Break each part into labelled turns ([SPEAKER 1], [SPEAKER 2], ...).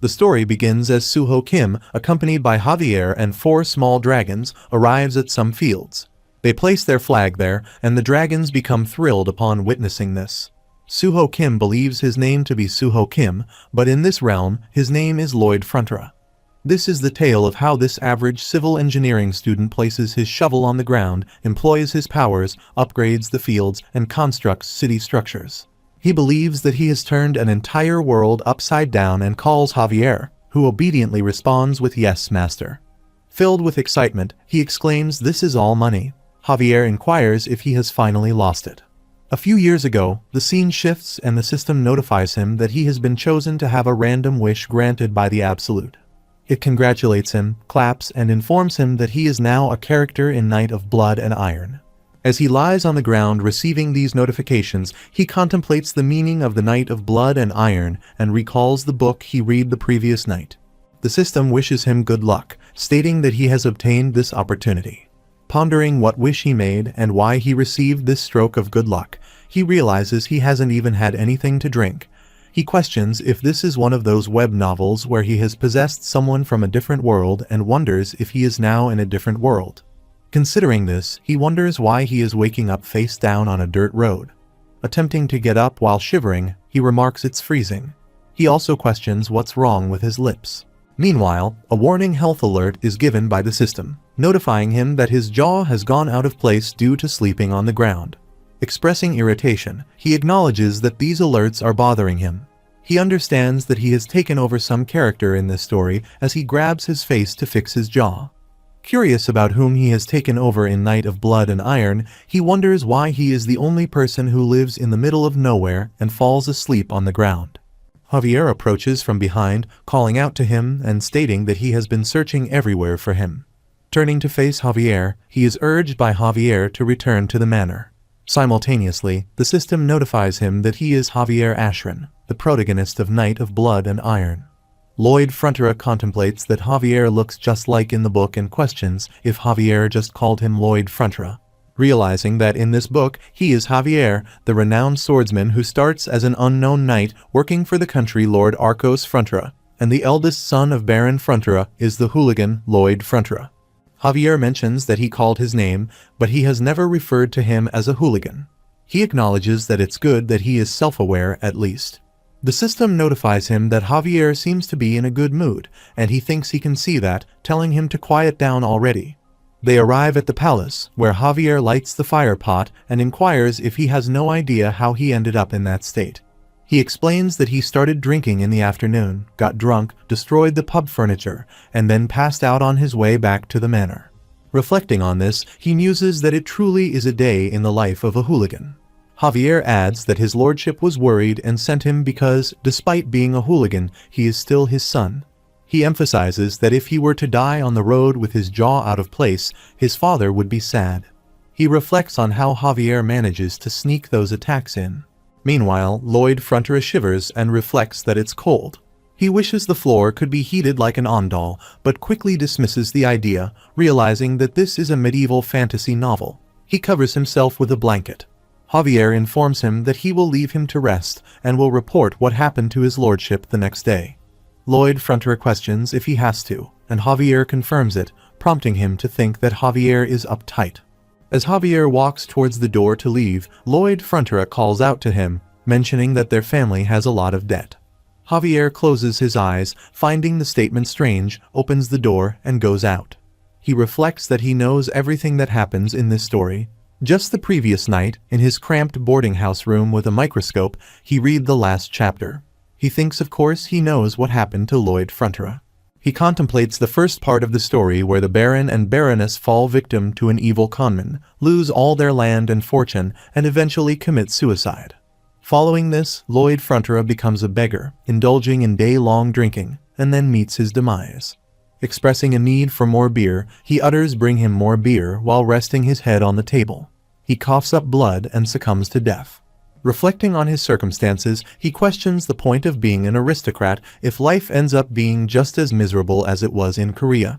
[SPEAKER 1] The story begins as Suho Kim, accompanied by Javier and 4 small dragons, arrives at some fields. They place their flag there, and the dragons become thrilled upon witnessing this. Suho Kim believes his name to be Suho Kim, but in this realm, his name is Lloyd Frontra. This is the tale of how this average civil engineering student places his shovel on the ground, employs his powers, upgrades the fields, and constructs city structures. He believes that he has turned an entire world upside down and calls Javier, who obediently responds with "Yes, master." Filled with excitement, he exclaims, "This is all money." Javier inquires if he has finally lost it. A few years ago, the scene shifts and the system notifies him that he has been chosen to have a random wish granted by the Absolute. It congratulates him, claps, and informs him that he is now a character in Knight of Blood and Iron. As he lies on the ground receiving these notifications, he contemplates the meaning of the Knight of Blood and Iron and recalls the book he read the previous night. The system wishes him good luck, stating that he has obtained this opportunity. Pondering what wish he made and why he received this stroke of good luck, he realizes he hasn't even had anything to drink. He questions if this is one of those web novels where he has possessed someone from a different world and wonders if he is now in a different world. Considering this, he wonders why he is waking up face down on a dirt road. Attempting to get up while shivering, he remarks it's freezing. He also questions what's wrong with his lips. Meanwhile, a warning health alert is given by the system, notifying him that his jaw has gone out of place due to sleeping on the ground. Expressing irritation, he acknowledges that these alerts are bothering him. He understands that he has taken over some character in this story as he grabs his face to fix his jaw. Curious about whom he has taken over in Knight of Blood and Iron, he wonders why he is the only person who lives in the middle of nowhere and falls asleep on the ground. Javier approaches from behind, calling out to him and stating that he has been searching everywhere for him. Turning to face Javier, he is urged by Javier to return to the manor. Simultaneously, the system notifies him that he is Javier Ashran, the protagonist of Knight of Blood and Iron. Lloyd Frontra contemplates that Javier looks just like in the book and questions if Javier just called him Lloyd Frontra. Realizing that in this book, he is Javier, the renowned swordsman who starts as an unknown knight working for the country Lord Arcos Frontra, and the eldest son of Baron Frontra is the hooligan Lloyd Frontra. Javier mentions that he called his name, but he has never referred to him as a hooligan. He acknowledges that it's good that he is self-aware at least. The system notifies him that Javier seems to be in a good mood, and he thinks he can see that, telling him to quiet down already. They arrive at the palace, where Javier lights the fire pot and inquires if he has no idea how he ended up in that state. He explains that he started drinking in the afternoon, got drunk, destroyed the pub furniture, and then passed out on his way back to the manor. Reflecting on this, he muses that it truly is a day in the life of a hooligan. Javier adds that his lordship was worried and sent him because, despite being a hooligan, he is still his son. He emphasizes that if he were to die on the road with his jaw out of place, his father would be sad. He reflects on how Javier manages to sneak those attacks in. Meanwhile, Lloyd Frontra shivers and reflects that it's cold. He wishes the floor could be heated like an ondol, but quickly dismisses the idea, realizing that this is a medieval fantasy novel. He covers himself with a blanket. Javier informs him that he will leave him to rest and will report what happened to his lordship the next day. Lloyd Frontra questions if he has to, and Javier confirms it, prompting him to think that Javier is uptight. As Javier walks towards the door to leave, Lloyd Frontra calls out to him, mentioning that their family has a lot of debt. Javier closes his eyes, finding the statement strange, opens the door, and goes out. He reflects that he knows everything that happens in this story. Just the previous night, in his cramped boarding house room with a microscope, he read the last chapter. He thinks of course he knows what happened to Lloyd Frontra. He contemplates the first part of the story where the Baron and Baroness fall victim to an evil conman, lose all their land and fortune, and eventually commit suicide. Following this, Lloyd Frontra becomes a beggar, indulging in day-long drinking, and then meets his demise. Expressing a need for more beer, he utters "bring him more beer" while resting his head on the table. He coughs up blood and succumbs to death. Reflecting on his circumstances, he questions the point of being an aristocrat if life ends up being just as miserable as it was in Korea.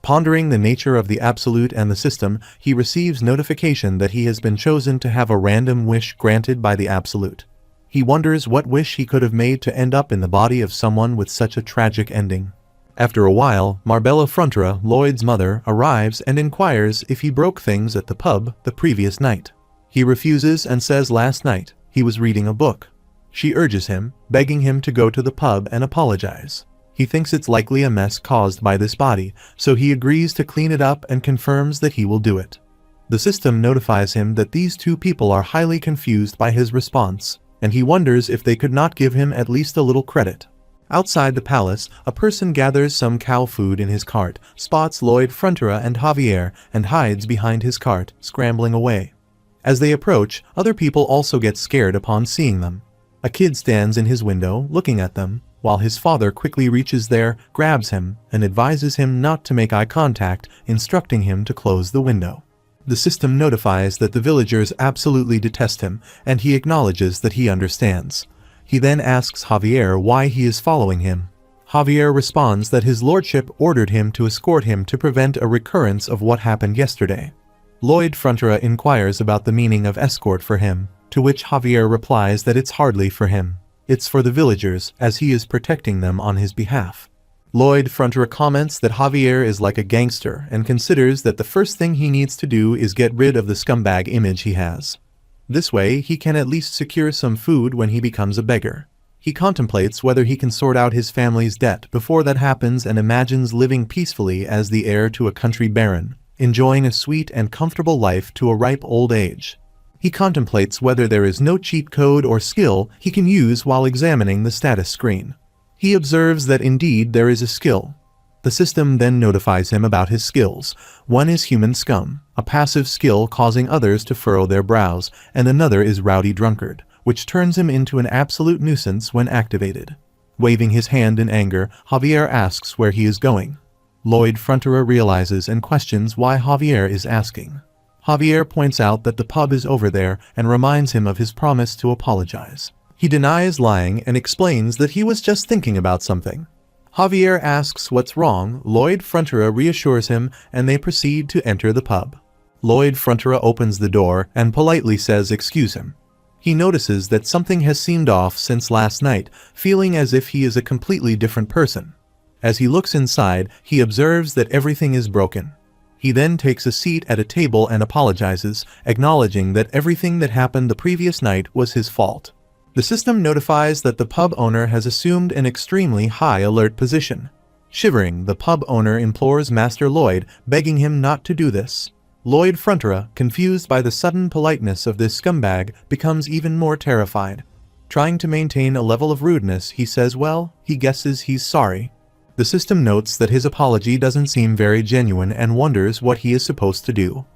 [SPEAKER 1] Pondering the nature of the Absolute and the system, he receives notification that he has been chosen to have a random wish granted by the Absolute. He wonders what wish he could have made to end up in the body of someone with such a tragic ending. After a while, Marbella Frontura, Lloyd's mother, arrives and inquires if he broke things at the pub the previous night. He refuses and says last night he was reading a book. She urges him, begging him to go to the pub and apologize. He thinks it's likely a mess caused by this body, so he agrees to clean it up and confirms that he will do it. The system notifies him that these two people are highly confused by his response, and he wonders if they could not give him at least a little credit. Outside the palace, a person gathers some cow food in his cart, spots Lloyd Frontura and Javier, and hides behind his cart, scrambling away. As they approach, other people also get scared upon seeing them. A kid stands in his window, looking at them, while his father quickly reaches there, grabs him, and advises him not to make eye contact, instructing him to close the window. The system notifies that the villagers absolutely detest him, and he acknowledges that he understands. He then asks Javier why he is following him. Javier responds that his lordship ordered him to escort him to prevent a recurrence of what happened yesterday. Lloyd Frontura inquires about the meaning of escort for him, to which Javier replies that it's hardly for him. It's for the villagers, as he is protecting them on his behalf. Lloyd Frontura comments that Javier is like a gangster and considers that the first thing he needs to do is get rid of the scumbag image he has. This way, he can at least secure some food when he becomes a beggar. He contemplates whether he can sort out his family's debt before that happens and imagines living peacefully as the heir to a country baron, enjoying a sweet and comfortable life to a ripe old age. He contemplates whether there is no cheat code or skill he can use while examining the status screen. He observes that indeed there is a skill. The system then notifies him about his skills. One is Human Scum, a passive skill causing others to furrow their brows, and another is Rowdy Drunkard, which turns him into an absolute nuisance when activated. Waving his hand in anger, Javier asks where he is going. Lloyd Frontura realizes and questions why Javier is asking. Javier points out that the pub is over there and reminds him of his promise to apologize. He denies lying and explains that he was just thinking about something. Javier asks what's wrong, Lloyd Frontura reassures him, and they proceed to enter the pub. Lloyd Frontura opens the door and politely says excuse him. He notices that something has seemed off since last night, feeling as if he is a completely different person. As he looks inside, he observes that everything is broken. He then takes a seat at a table and apologizes, acknowledging that everything that happened the previous night was his fault. The system notifies that the pub owner has assumed an extremely high alert position. Shivering, the pub owner implores Master Lloyd, begging him not to do this. Lloyd Frontura, confused by the sudden politeness of this scumbag, becomes even more terrified. Trying to maintain a level of rudeness, he says he guesses he's sorry. The system notes that his apology doesn't seem very genuine and wonders what he is supposed to do.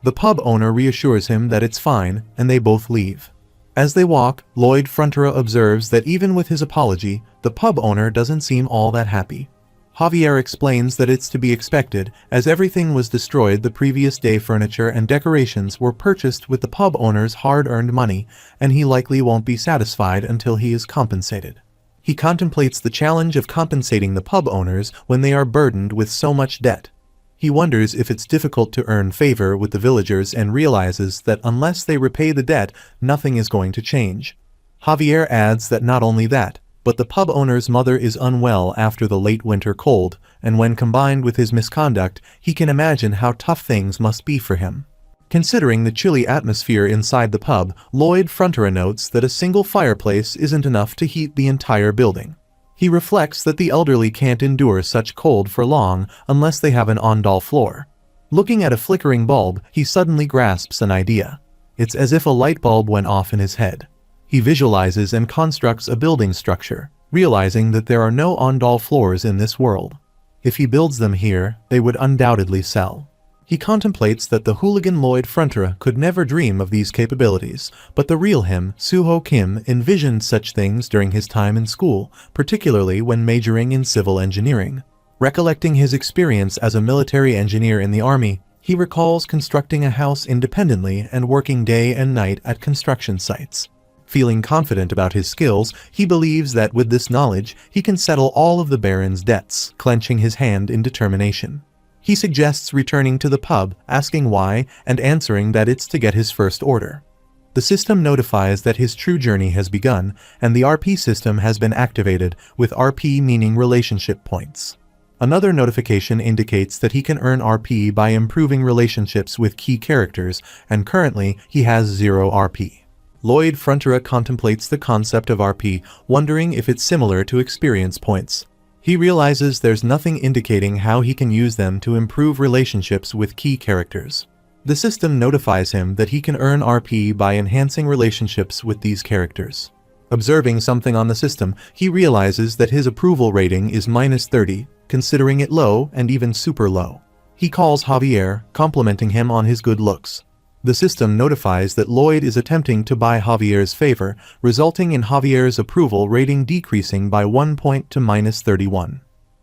[SPEAKER 1] The pub owner reassures him that it's fine, and they both leave. As they walk, Lloyd Frontura observes that even with his apology, the pub owner doesn't seem all that happy. Javier explains that it's to be expected, as everything was destroyed the previous day. Furniture and decorations were purchased with the pub owner's hard-earned money, and he likely won't be satisfied until he is compensated. He contemplates the challenge of compensating the pub owners when they are burdened with so much debt. He wonders if it's difficult to earn favor with the villagers and realizes that unless they repay the debt, nothing is going to change. Javier adds that not only that, but the pub owner's mother is unwell after the late winter cold, and when combined with his misconduct, he can imagine how tough things must be for him. Considering the chilly atmosphere inside the pub, Lloyd Frontura notes that a single fireplace isn't enough to heat the entire building. He reflects that the elderly can't endure such cold for long unless they have an ondal floor. Looking at a flickering bulb, he suddenly grasps an idea. It's as if a light bulb went off in his head. He visualizes and constructs a building structure, realizing that there are no ondal floors in this world. If he builds them here, they would undoubtedly sell. He contemplates that the hooligan Lloyd Frontura could never dream of these capabilities, but the real him, Suho Kim, envisioned such things during his time in school, particularly when majoring in civil engineering. Recollecting his experience as a military engineer in the army, he recalls constructing a house independently and working day and night at construction sites. Feeling confident about his skills, he believes that with this knowledge, he can settle all of the Baron's debts, clenching his hand in determination. He suggests returning to the pub, asking why, and answering that it's to get his first order. The system notifies that his true journey has begun, and the RP system has been activated, with RP meaning relationship points. Another notification indicates that he can earn RP by improving relationships with key characters, and currently he has 0 RP. Lloyd Frontera contemplates the concept of RP, wondering if it's similar to experience points. He realizes there's nothing indicating how he can use them to improve relationships with key characters. The system notifies him that he can earn RP by enhancing relationships with these characters. Observing something on the system, he realizes that his approval rating is -30, considering it low and even super low. He calls Javier, complimenting him on his good looks. The system notifies that Lloyd is attempting to buy Javier's favor, resulting in Javier's approval rating decreasing by 1 point to -31.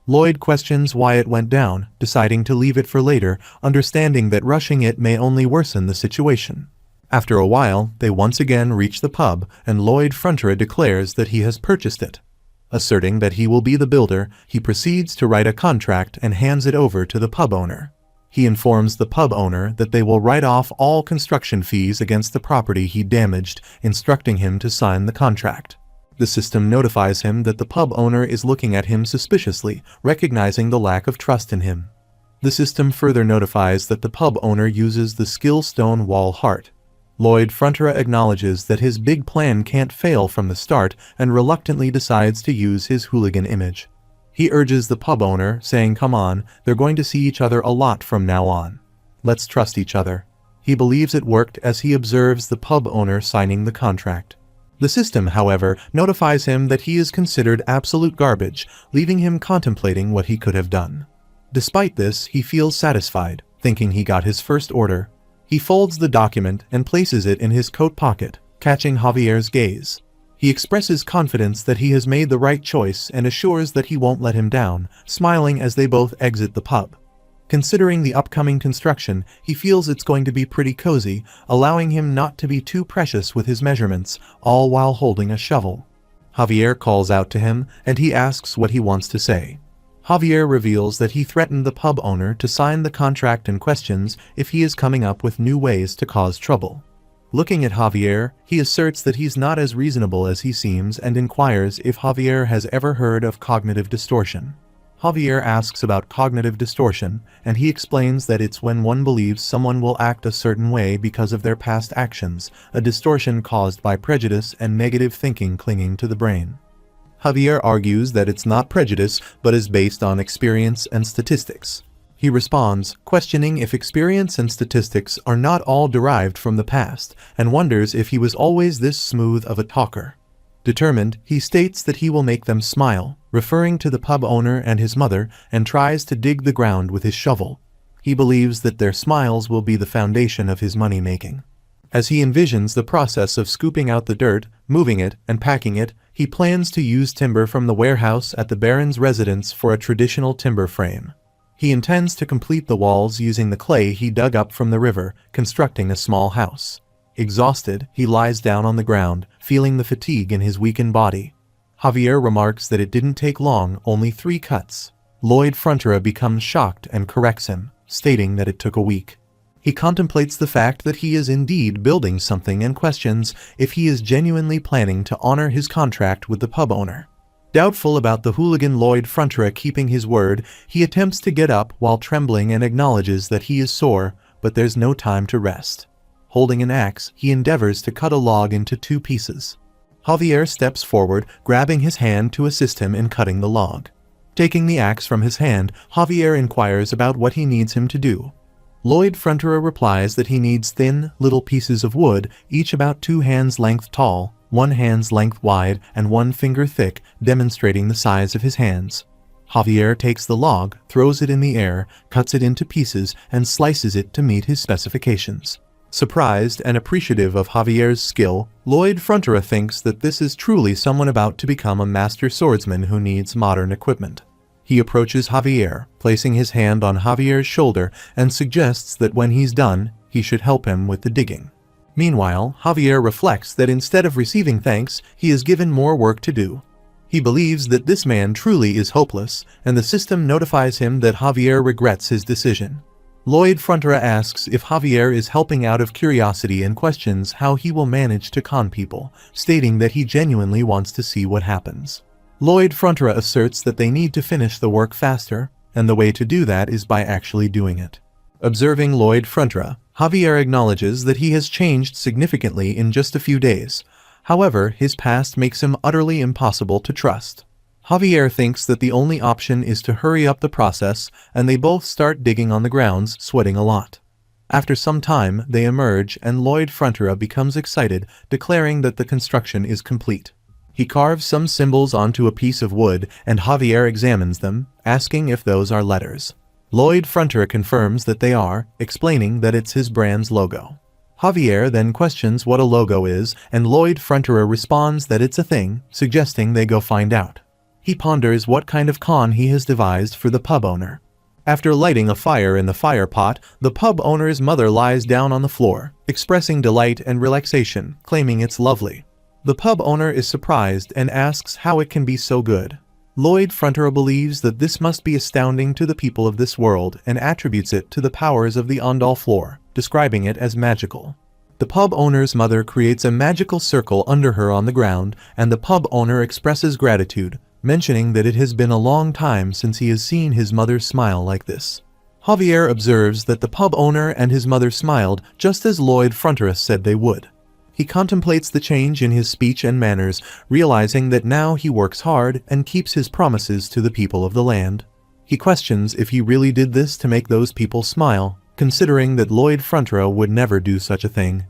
[SPEAKER 1] Lloyd questions why it went down, deciding to leave it for later, understanding that rushing it may only worsen the situation. After a while, they once again reach the pub, and Lloyd Frontera declares that he has purchased it. Asserting that he will be the builder, he proceeds to write a contract and hands it over to the pub owner. He informs the pub owner that they will write off all construction fees against the property he damaged, instructing him to sign the contract. The system notifies him that the pub owner is looking at him suspiciously, recognizing the lack of trust in him. The system further notifies that the pub owner uses the skill stone wall heart. Lloyd Frontera acknowledges that his big plan can't fail from the start and reluctantly decides to use his hooligan image. He urges the pub owner, saying, "Come on, they're going to see each other a lot from now on. Let's trust each other." He believes it worked as he observes the pub owner signing the contract. The system, however, notifies him that he is considered absolute garbage, leaving him contemplating what he could have done. Despite this, he feels satisfied, thinking he got his first order. He folds the document and places it in his coat pocket, catching Javier's gaze. He expresses confidence that he has made the right choice and assures that he won't let him down, smiling as they both exit the pub. Considering the upcoming construction, he feels it's going to be pretty cozy, allowing him not to be too precious with his measurements, all while holding a shovel. Javier calls out to him, and he asks what he wants to say. Javier reveals that he threatened the pub owner to sign the contract and questions if he is coming up with new ways to cause trouble. Looking at Javier, he asserts that he's not as reasonable as he seems and inquires if Javier has ever heard of cognitive distortion. Javier asks about cognitive distortion, and he explains that it's when one believes someone will act a certain way because of their past actions, a distortion caused by prejudice and negative thinking clinging to the brain. Javier argues that it's not prejudice, but is based on experience and statistics. He responds, questioning if experience and statistics are not all derived from the past, and wonders if he was always this smooth of a talker. Determined, he states that he will make them smile, referring to the pub owner and his mother, and tries to dig the ground with his shovel. He believes that their smiles will be the foundation of his money-making. As he envisions the process of scooping out the dirt, moving it, and packing it, he plans to use timber from the warehouse at the Baron's residence for a traditional timber frame. He intends to complete the walls using the clay he dug up from the river, constructing a small house. Exhausted, he lies down on the ground, feeling the fatigue in his weakened body. Javier remarks that it didn't take long, only 3 cuts. Lloyd Frontera becomes shocked and corrects him, stating that it took a week. He contemplates the fact that he is indeed building something and questions if he is genuinely planning to honor his contract with the pub owner. Doubtful about the hooligan Lloyd Frontera keeping his word, he attempts to get up while trembling and acknowledges that he is sore, but there's no time to rest. Holding an axe, he endeavors to cut a log into 2 pieces. Javier steps forward, grabbing his hand to assist him in cutting the log. Taking the axe from his hand, Javier inquires about what he needs him to do. Lloyd Frontera replies that he needs thin, little pieces of wood, each about 2 hands length tall, 1 hand's length wide, and 1 finger thick, demonstrating the size of his hands. Javier takes the log, throws it in the air, cuts it into pieces, and slices it to meet his specifications. Surprised and appreciative of Javier's skill, Lloyd Frontera thinks that this is truly someone about to become a master swordsman who needs modern equipment. He approaches Javier, placing his hand on Javier's shoulder, and suggests that when he's done, he should help him with the digging. Meanwhile, Javier reflects that instead of receiving thanks, he is given more work to do. He believes that this man truly is hopeless, and the system notifies him that Javier regrets his decision. Lloyd Frontera asks if Javier is helping out of curiosity and questions how he will manage to con people, stating that he genuinely wants to see what happens. Lloyd Frontera asserts that they need to finish the work faster, and the way to do that is by actually doing it. Observing Lloyd Frontera, Javier acknowledges that he has changed significantly in just a few days. However, his past makes him utterly impossible to trust. Javier thinks that the only option is to hurry up the process, and they both start digging on the grounds, sweating a lot. After some time, they emerge and Lloyd Frontera becomes excited, declaring that the construction is complete. He carves some symbols onto a piece of wood and Javier examines them, asking if those are letters. Lloyd Frontera confirms that they are, explaining that it's his brand's logo. Javier then questions what a logo is, and Lloyd Frontera responds that it's a thing, suggesting they go find out. He ponders what kind of con he has devised for the pub owner. After lighting a fire in the fire pot, the pub owner's mother lies down on the floor, expressing delight and relaxation, claiming it's lovely. The pub owner is surprised and asks how it can be so good. Lloyd Frontera believes that this must be astounding to the people of this world and attributes it to the powers of the Ondal floor, describing it as magical. The pub owner's mother creates a magical circle under her on the ground, and the pub owner expresses gratitude, mentioning that it has been a long time since he has seen his mother smile like this. Javier observes that the pub owner and his mother smiled just as Lloyd Frontera said they would. He contemplates the change in his speech and manners, realizing that now he works hard and keeps his promises to the people of the land. He questions if he really did this to make those people smile, considering that Lloyd Frontera would never do such a thing.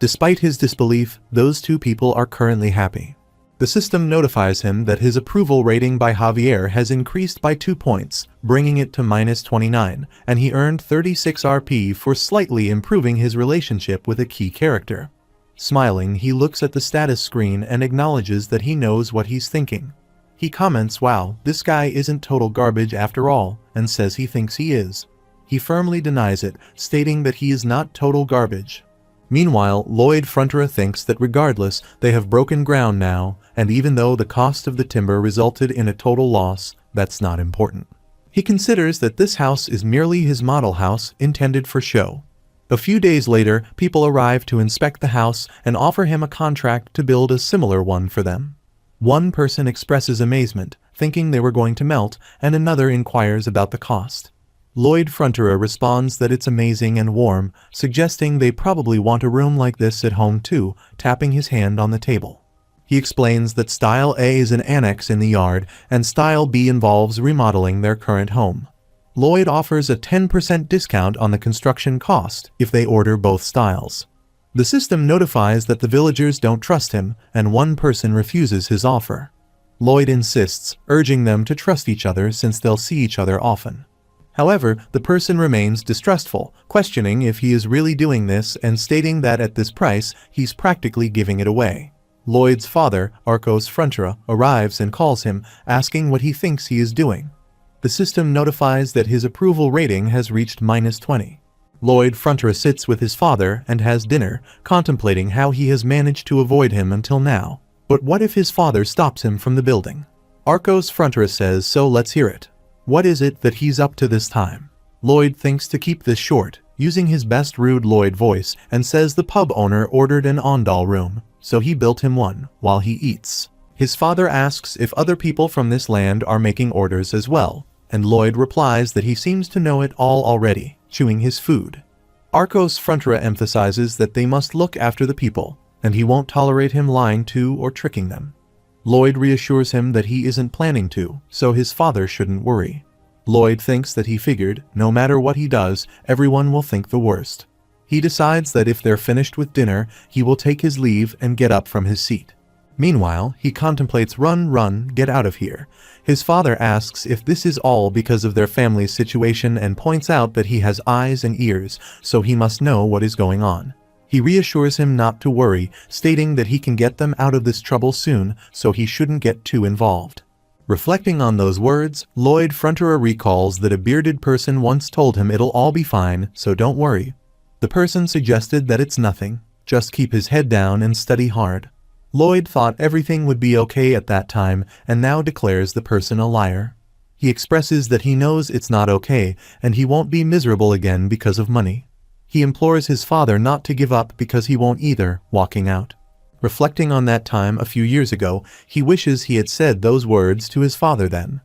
[SPEAKER 1] Despite his disbelief, those two people are currently happy. The system notifies him that his approval rating by Javier has increased by 2 points, bringing it to -29, and he earned 36 RP for slightly improving his relationship with a key character. Smiling, he looks at the status screen and acknowledges that he knows what he's thinking. He comments, "Wow, this guy isn't total garbage after all," and says he thinks he is. He firmly denies it, stating that he is not total garbage. Meanwhile, Lloyd Frontera thinks that regardless, they have broken ground now, and even though the cost of the timber resulted in a total loss, that's not important. He considers that this house is merely his model house, intended for show. A few days later, people arrive to inspect the house and offer him a contract to build a similar one for them. One person expresses amazement, thinking they were going to melt, and another inquires about the cost. Lloyd Frontera responds that it's amazing and warm, suggesting they probably want a room like this at home too, tapping his hand on the table. He explains that Style A is an annex in the yard, and Style B involves remodeling their current home. Lloyd offers a 10% discount on the construction cost if they order both styles. The system notifies that the villagers don't trust him, and one person refuses his offer. Lloyd insists, urging them to trust each other since they'll see each other often. However, the person remains distrustful, questioning if he is really doing this and stating that at this price, he's practically giving it away. Lloyd's father, Arcos Frontera, arrives and calls him, asking what he thinks he is doing. The system notifies that his approval rating has reached -20. Lloyd Frontera sits with his father and has dinner, contemplating how he has managed to avoid him until now. But what if his father stops him from the building? Arcos Frontera says, "So let's hear it. What is it that he's up to this time?" Lloyd thinks to keep this short, using his best rude Lloyd voice, and says the pub owner ordered an Ondal room, so he built him one, while he eats. His father asks if other people from this land are making orders as well, and Lloyd replies that he seems to know it all already, chewing his food. Arcos Frontera emphasizes that they must look after the people, and he won't tolerate him lying to or tricking them. Lloyd reassures him that he isn't planning to, so his father shouldn't worry. Lloyd thinks that he figured, no matter what he does, everyone will think the worst. He decides that if they're finished with dinner, he will take his leave and get up from his seat. Meanwhile, he contemplates run, get out of here. His father asks if this is all because of their family's situation and points out that he has eyes and ears, so he must know what is going on. He reassures him not to worry, stating that he can get them out of this trouble soon, so he shouldn't get too involved. Reflecting on those words, Lloyd Frontera recalls that a bearded person once told him it'll all be fine, so don't worry. The person suggested that it's nothing, just keep his head down and study hard. Lloyd thought everything would be okay at that time and now declares the person a liar. He expresses that he knows it's not okay and he won't be miserable again because of money. He implores his father not to give up because he won't either, walking out. Reflecting on that time a few years ago, he wishes he had said those words to his father then.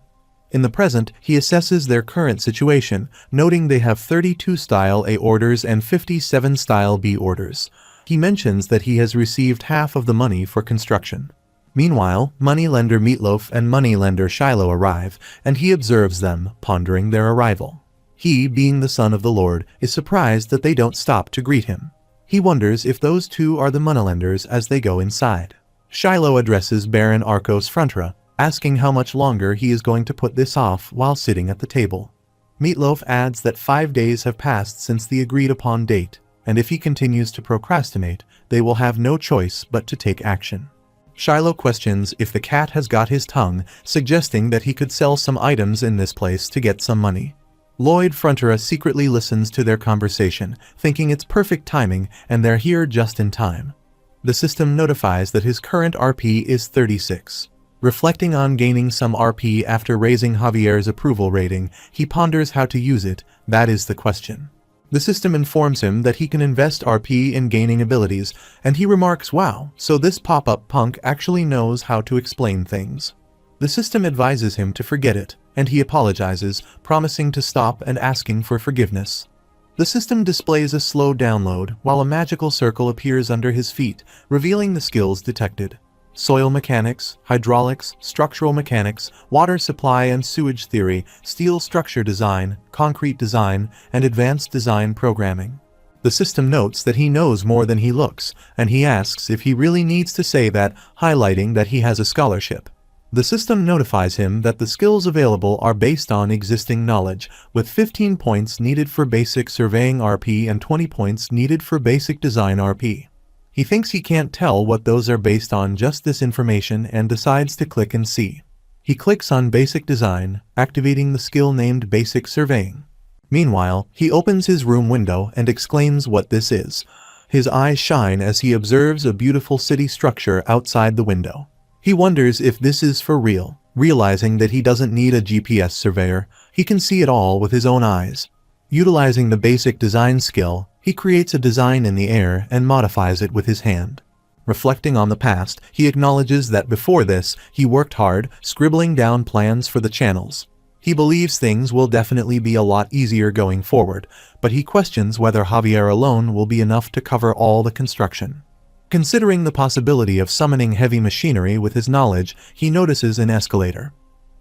[SPEAKER 1] In the present, he assesses their current situation, noting they have 32 Style A orders and 57 Style B orders. He mentions that he has received half of the money for construction. Meanwhile, moneylender Meatloaf and moneylender Shiloh arrive, and he observes them, pondering their arrival. He, being the son of the Lord, is surprised that they don't stop to greet him. He wonders if those two are the moneylenders as they go inside. Shiloh addresses Baron Arcos Frontra, asking how much longer he is going to put this off while sitting at the table. Meatloaf adds that 5 days have passed since the agreed-upon date, and if he continues to procrastinate, they will have no choice but to take action. Shiloh questions if the cat has got his tongue, suggesting that he could sell some items in this place to get some money. Lloyd Frontra secretly listens to their conversation, thinking it's perfect timing and they're here just in time. The system notifies that his current RP is 36. Reflecting on gaining some RP after raising Javier's approval rating, he ponders how to use it. That is the question. The system informs him that he can invest RP in gaining abilities, and he remarks, "Wow, so this pop-up punk actually knows how to explain things." The system advises him to forget it, and he apologizes, promising to stop and asking for forgiveness. The system displays a slow download, while a magical circle appears under his feet, revealing the skills detected. Soil mechanics, hydraulics, structural mechanics, water supply and sewage theory, steel structure design, concrete design, and advanced design programming. The system notes that he knows more than he looks, and he asks if he really needs to say that, highlighting that he has a scholarship. The system notifies him that the skills available are based on existing knowledge, with 15 points needed for basic surveying RP and 20 points needed for basic design RP. He thinks he can't tell what those are based on just this information and decides to click and see. He clicks on Basic Design, activating the skill named Basic Surveying. Meanwhile, he opens his room window and exclaims what this is. His eyes shine as he observes a beautiful city structure outside the window. He wonders if this is for real, realizing that he doesn't need a GPS surveyor, he can see it all with his own eyes. Utilizing the basic design skill, he creates a design in the air and modifies it with his hand. Reflecting on the past, he acknowledges that before this, he worked hard, scribbling down plans for the channels. He believes things will definitely be a lot easier going forward, but he questions whether Javier alone will be enough to cover all the construction. Considering the possibility of summoning heavy machinery with his knowledge, he notices an escalator.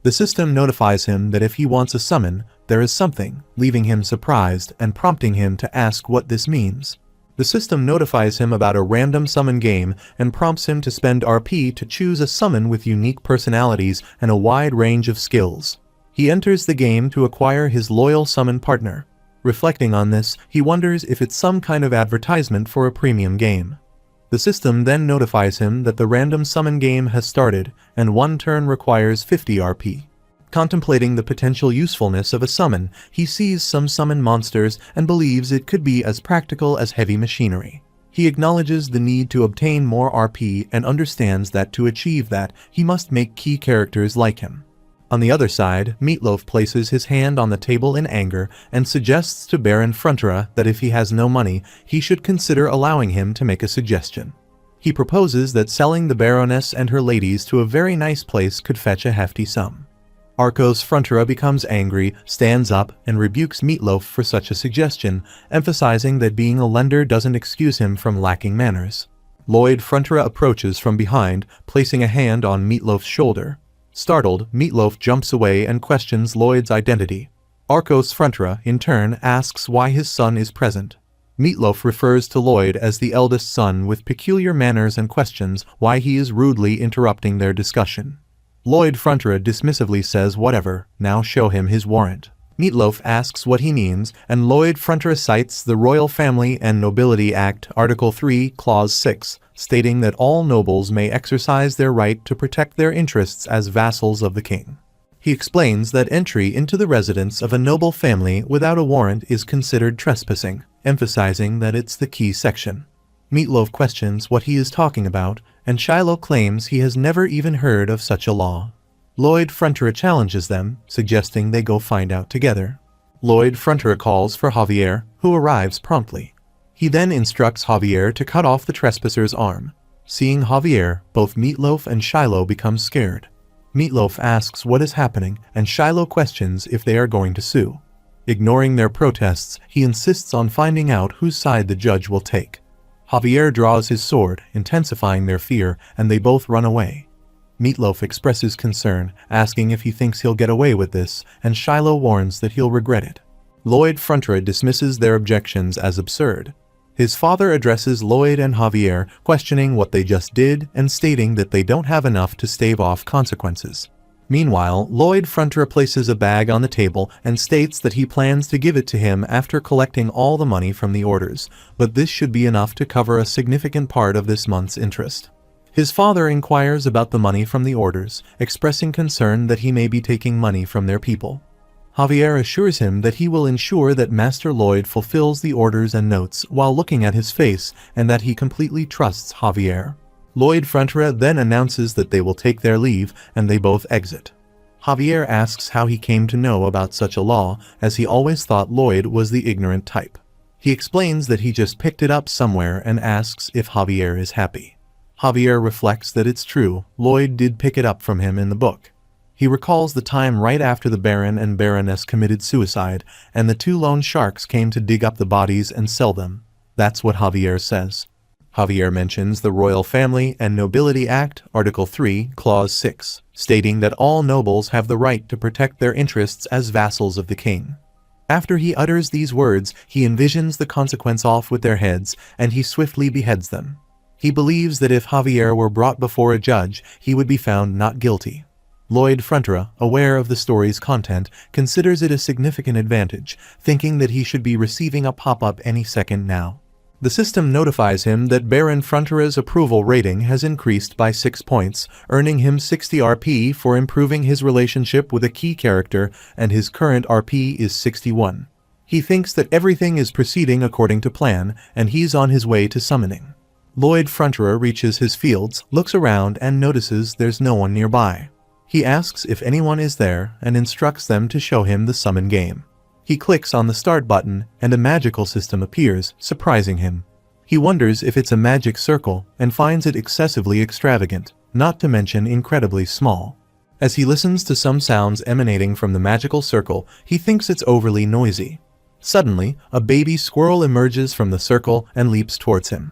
[SPEAKER 1] The system notifies him that if he wants a summon, there is something, leaving him surprised and prompting him to ask what this means. The system notifies him about a random summon game and prompts him to spend RP to choose a summon with unique personalities and a wide range of skills. He enters the game to acquire his loyal summon partner. Reflecting on this, he wonders if it's some kind of advertisement for a premium game. The system then notifies him that the random summon game has started, and one turn requires 50 RP. Contemplating the potential usefulness of a summon, he sees some summon monsters and believes it could be as practical as heavy machinery. He acknowledges the need to obtain more RP and understands that to achieve that, he must make key characters like him. On the other side, Meatloaf places his hand on the table in anger and suggests to Baron Frontra that if he has no money, he should consider allowing him to make a suggestion. He proposes that selling the Baroness and her ladies to a very nice place could fetch a hefty sum. Arcos Frontra becomes angry, stands up, and rebukes Meatloaf for such a suggestion, emphasizing that being a lender doesn't excuse him from lacking manners. Lloyd Frontra approaches from behind, placing a hand on Meatloaf's shoulder. Startled, Meatloaf jumps away and questions Lloyd's identity. Arcos Frontra, in turn, asks why his son is present. Meatloaf refers to Lloyd as the eldest son with peculiar manners and questions why he is rudely interrupting their discussion. Lloyd Frontra dismissively says whatever, now show him his warrant. Meatloaf asks what he means, and Lloyd Frontra cites the Royal Family and Nobility Act, Article 3, Clause 6, stating that all nobles may exercise their right to protect their interests as vassals of the king. He explains that entry into the residence of a noble family without a warrant is considered trespassing, emphasizing that it's the key section. Meatloaf questions what he is talking about, and Shiloh claims he has never even heard of such a law. Lloyd Frontera challenges them, suggesting they go find out together. Lloyd Frontera calls for Javier, who arrives promptly. He then instructs Javier to cut off the trespasser's arm. Seeing Javier, both Meatloaf and Shiloh become scared. Meatloaf asks what is happening, and Shiloh questions if they are going to sue. Ignoring their protests, he insists on finding out whose side the judge will take. Javier draws his sword, intensifying their fear, and they both run away. Meatloaf expresses concern, asking if he thinks he'll get away with this, and Shiloh warns that he'll regret it. Lloyd Frontera dismisses their objections as absurd. His father addresses Lloyd and Javier, questioning what they just did and stating that they don't have enough to stave off consequences. Meanwhile, Lloyd Frontera places a bag on the table and states that he plans to give it to him after collecting all the money from the orders, but this should be enough to cover a significant part of this month's interest. His father inquires about the money from the orders, expressing concern that he may be taking money from their people. Javier assures him that he will ensure that Master Lloyd fulfills the orders and notes while looking at his face, and that he completely trusts Javier. Lloyd Frontera then announces that they will take their leave, and they both exit. Javier asks how he came to know about such a law, as he always thought Lloyd was the ignorant type. He explains that he just picked it up somewhere and asks if Javier is happy. Javier reflects that it's true, Lloyd did pick it up from him in the book. He recalls the time right after the Baron and Baroness committed suicide, and the two loan sharks came to dig up the bodies and sell them. That's what Javier says. Javier mentions the Royal Family and Nobility Act, Article 3, Clause 6, stating that all nobles have the right to protect their interests as vassals of the king. After he utters these words, he envisions the consequence off with their heads, and he swiftly beheads them. He believes that if Javier were brought before a judge, he would be found not guilty. Lloyd Frontera, aware of the story's content, considers it a significant advantage, thinking that he should be receiving a pop-up any second now. The system notifies him that Baron Frontera's approval rating has increased by 6 points, earning him 60 RP for improving his relationship with a key character, and his current RP is 61. He thinks that everything is proceeding according to plan, and he's on his way to summoning. Lloyd Frontera reaches his fields, looks around, and notices there's no one nearby. He asks if anyone is there and instructs them to show him the summon game. He clicks on the start button and a magical system appears, surprising him. He wonders if it's a magic circle and finds it excessively extravagant, not to mention incredibly small. As he listens to some sounds emanating from the magical circle, he thinks it's overly noisy. Suddenly, a baby squirrel emerges from the circle and leaps towards him.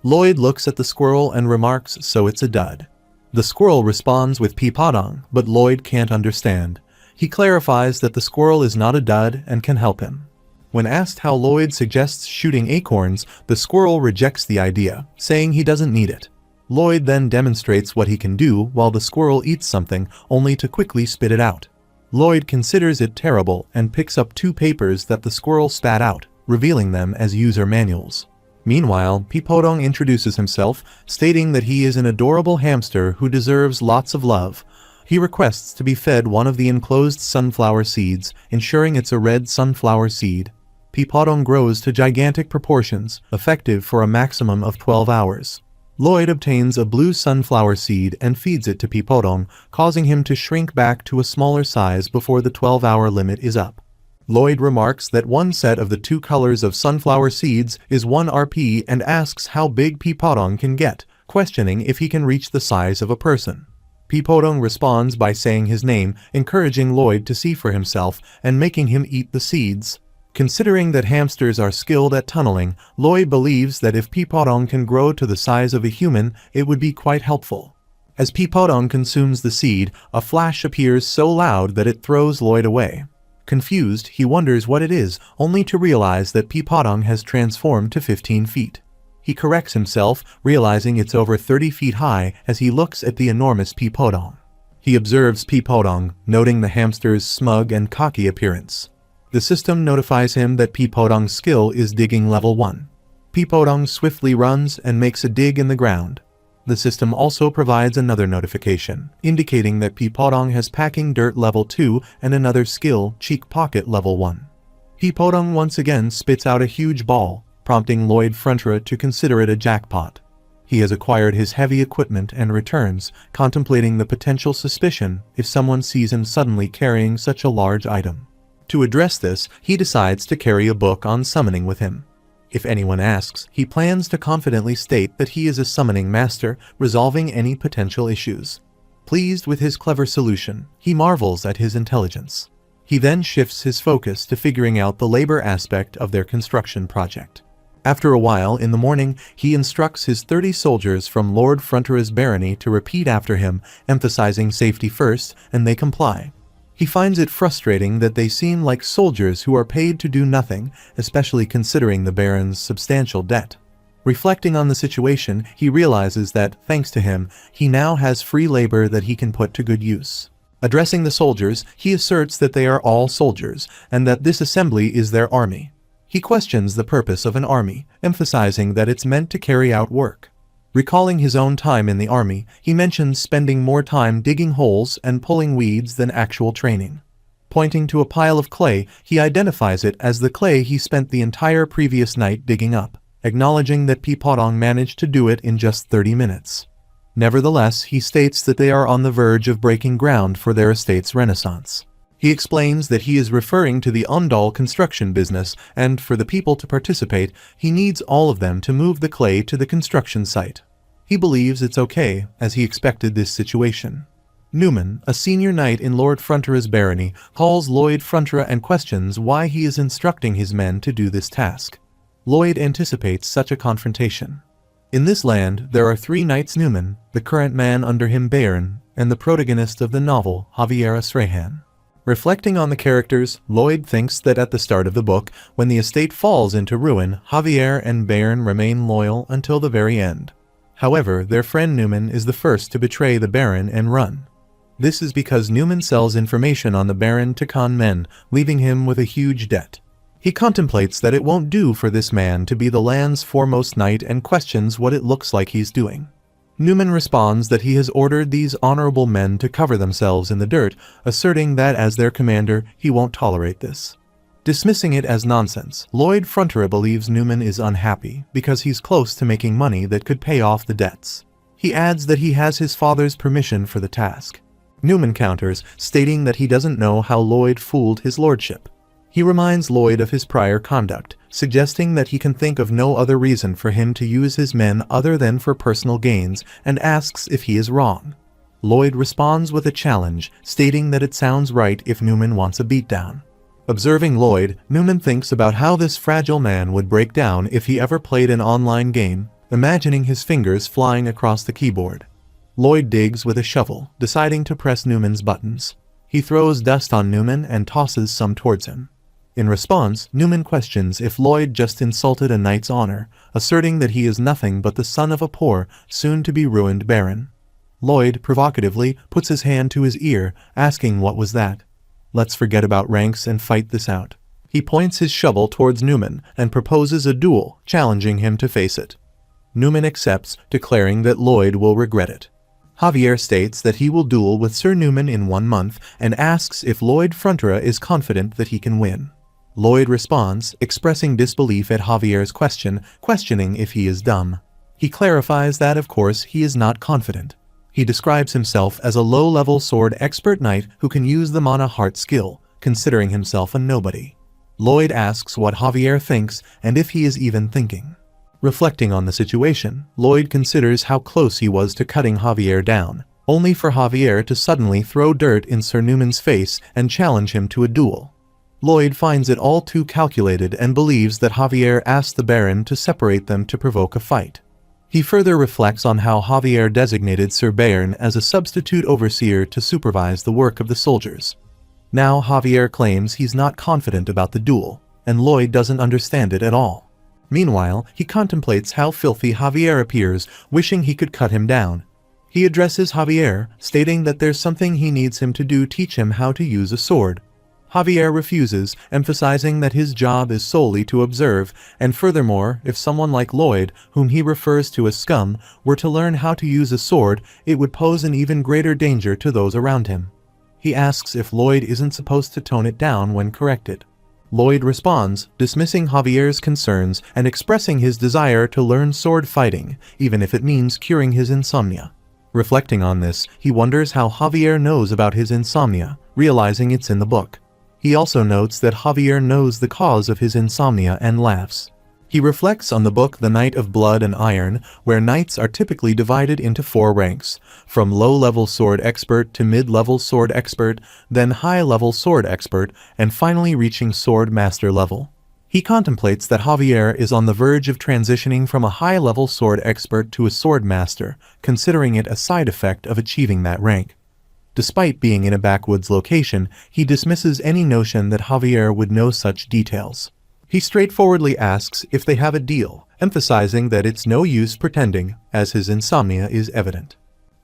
[SPEAKER 1] Lloyd looks at the squirrel and remarks, "So it's a dud." The squirrel responds with Peepodong, but Lloyd can't understand. He clarifies that the squirrel is not a dud and can help him. When asked how Lloyd suggests shooting acorns, the squirrel rejects the idea, saying he doesn't need it. Lloyd then demonstrates what he can do while the squirrel eats something, only to quickly spit it out. Lloyd considers it terrible and picks up 2 papers that the squirrel spat out, revealing them as user manuals. Meanwhile, Peepodong introduces himself, stating that he is an adorable hamster who deserves lots of love. He requests to be fed one of the enclosed sunflower seeds, ensuring it's a red sunflower seed. Peepodong grows to gigantic proportions, effective for a maximum of 12 hours. Lloyd obtains a blue sunflower seed and feeds it to Peepodong, causing him to shrink back to a smaller size before the 12-hour limit is up. Lloyd remarks that one set of the 2 colors of sunflower seeds is 1 RP and asks how big Peepodong can get, questioning if he can reach the size of a person. Peepodong responds by saying his name, encouraging Lloyd to see for himself and making him eat the seeds. Considering that hamsters are skilled at tunneling, Lloyd believes that if Peepodong can grow to the size of a human, it would be quite helpful. As Peepodong consumes the seed, a flash appears so loud that it throws Lloyd away. Confused, he wonders what it is, only to realize that Peepodong has transformed to 15 feet. He corrects himself, realizing it's over 30 feet high as he looks at the enormous Peepodong. He observes Peepodong, noting the hamster's smug and cocky appearance. The system notifies him that Peepodong's skill is digging level 1. Peepodong swiftly runs and makes a dig in the ground. The system also provides another notification, indicating that Peepodong has packing dirt level 2 and another skill, cheek pocket level 1. Peepodong once again spits out a huge ball, prompting Lloyd Frontera to consider it a jackpot. He has acquired his heavy equipment and returns, contemplating the potential suspicion if someone sees him suddenly carrying such a large item. To address this, he decides to carry a book on summoning with him. If anyone asks, he plans to confidently state that he is a summoning master, resolving any potential issues. Pleased with his clever solution, he marvels at his intelligence. He then shifts his focus to figuring out the labor aspect of their construction project. After a while, in the morning, he instructs his 30 soldiers from Lord Frontera's barony to repeat after him, emphasizing safety first, and they comply. He finds it frustrating that they seem like soldiers who are paid to do nothing, especially considering the Baron's substantial debt. Reflecting on the situation, he realizes that, thanks to him, he now has free labor that he can put to good use. Addressing the soldiers, he asserts that they are all soldiers, and that this assembly is their army. He questions the purpose of an army, emphasizing that it's meant to carry out work. Recalling his own time in the army, he mentions spending more time digging holes and pulling weeds than actual training. Pointing to a pile of clay, he identifies it as the clay he spent the entire previous night digging up, acknowledging that Peapodong managed to do it in just 30 minutes. Nevertheless, he states that they are on the verge of breaking ground for their estate's renaissance. He explains that he is referring to the Ondal construction business, and for the people to participate, he needs all of them to move the clay to the construction site. He believes it's okay, as he expected this situation. Newman, a senior knight in Lord Frontera's barony, calls Lloyd Frontera and questions why he is instructing his men to do this task. Lloyd anticipates such a confrontation. In this land, there are 3 knights: Newman, the current man under him Bayern, and the protagonist of the novel, Javiera Strahan. Reflecting on the characters, Lloyd thinks that at the start of the book, when the estate falls into ruin, Javier and Bayern remain loyal until the very end. However, their friend Newman is the first to betray the Baron and run. This is because Newman sells information on the Baron to con men, leaving him with a huge debt. He contemplates that it won't do for this man to be the land's foremost knight and questions what it looks like he's doing. Newman responds that he has ordered these honorable men to cover themselves in the dirt, asserting that as their commander, he won't tolerate this. Dismissing it as nonsense, Lloyd Frontera believes Newman is unhappy because he's close to making money that could pay off the debts. He adds that he has his father's permission for the task. Newman counters, stating that he doesn't know how Lloyd fooled his lordship. He reminds Lloyd of his prior conduct, suggesting that he can think of no other reason for him to use his men other than for personal gains, and asks if he is wrong. Lloyd responds with a challenge, stating that it sounds right if Newman wants a beatdown. Observing Lloyd, Newman thinks about how this fragile man would break down if he ever played an online game, imagining his fingers flying across the keyboard. Lloyd digs with a shovel, deciding to press Newman's buttons. He throws dust on Newman and tosses some towards him. In response, Newman questions if Lloyd just insulted a knight's honor, asserting that he is nothing but the son of a poor, soon-to-be ruined baron. Lloyd, provocatively, puts his hand to his ear, asking what was that. Let's forget about ranks and fight this out. He points his shovel towards Newman and proposes a duel, challenging him to face it. Newman accepts, declaring that Lloyd will regret it. Javier states that he will duel with Sir Newman in 1 month and asks if Lloyd Frontera is confident that he can win. Lloyd responds, expressing disbelief at Javier's question, questioning if he is dumb. He clarifies that, of course, he is not confident. He describes himself as a low-level sword expert knight who can use the mana heart skill, considering himself a nobody. Lloyd asks what Javier thinks and if he is even thinking. Reflecting on the situation, Lloyd considers how close he was to cutting Javier down, only for Javier to suddenly throw dirt in Sir Newman's face and challenge him to a duel. Lloyd finds it all too calculated and believes that Javier asked the Baron to separate them to provoke a fight. He further reflects on how Javier designated Sir Bayern as a substitute overseer to supervise the work of the soldiers. Now Javier claims he's not confident about the duel, and Lloyd doesn't understand it at all. Meanwhile, he contemplates how filthy Javier appears, wishing he could cut him down. He addresses Javier, stating that there's something he needs him to do, teach him how to use a sword. Javier refuses, emphasizing that his job is solely to observe, and furthermore, if someone like Lloyd, whom he refers to as scum, were to learn how to use a sword, it would pose an even greater danger to those around him. He asks if Lloyd isn't supposed to tone it down when corrected. Lloyd responds, dismissing Javier's concerns and expressing his desire to learn sword fighting, even if it means curing his insomnia. Reflecting on this, he wonders how Javier knows about his insomnia, realizing it's in the book. He also notes that Javier knows the cause of his insomnia and laughs. He reflects on the book The Knight of Blood and Iron, where knights are typically divided into 4 ranks, from low-level sword expert to mid-level sword expert, then high-level sword expert, and finally reaching sword master level. He contemplates that Javier is on the verge of transitioning from a high-level sword expert to a sword master, considering it a side effect of achieving that rank. Despite being in a backwoods location, he dismisses any notion that Javier would know such details. He straightforwardly asks if they have a deal, emphasizing that it's no use pretending, as his insomnia is evident.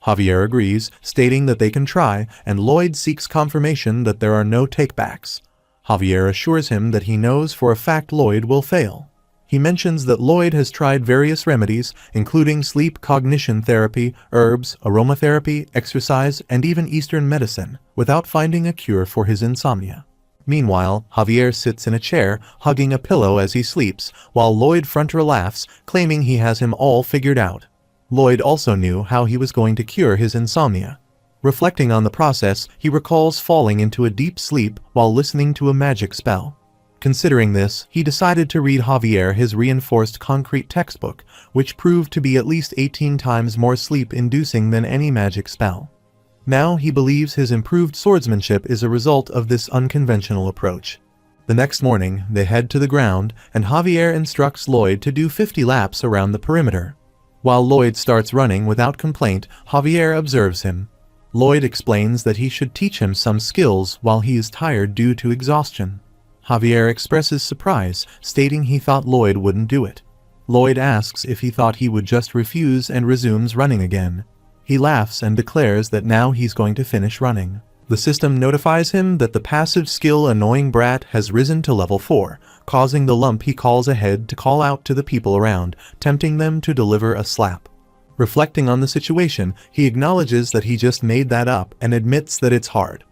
[SPEAKER 1] Javier agrees, stating that they can try, and Lloyd seeks confirmation that there are no takebacks. Javier assures him that he knows for a fact Lloyd will fail. He mentions that Lloyd has tried various remedies, including sleep cognition therapy, herbs, aromatherapy, exercise, and even Eastern medicine, without finding a cure for his insomnia. Meanwhile, Javier sits in a chair, hugging a pillow as he sleeps, while Lloyd Frontra laughs, claiming he has him all figured out. Lloyd also knew how he was going to cure his insomnia. Reflecting on the process, he recalls falling into a deep sleep while listening to a magic spell. Considering this, he decided to read Javier his reinforced concrete textbook, which proved to be at least 18 times more sleep-inducing than any magic spell. Now he believes his improved swordsmanship is a result of this unconventional approach. The next morning, they head to the ground, and Javier instructs Lloyd to do 50 laps around the perimeter. While Lloyd starts running without complaint, Javier observes him. Lloyd explains that he should teach him some skills while he is tired due to exhaustion. Javier expresses surprise, stating he thought Lloyd wouldn't do it. Lloyd asks if he thought he would just refuse and resumes running again. He laughs and declares that now he's going to finish running. The system notifies him that the passive skill Annoying Brat has risen to level 4, causing the lump he calls ahead to call out to the people around, tempting them to deliver a slap. Reflecting on the situation, he acknowledges that he just made that up and admits that it's hard.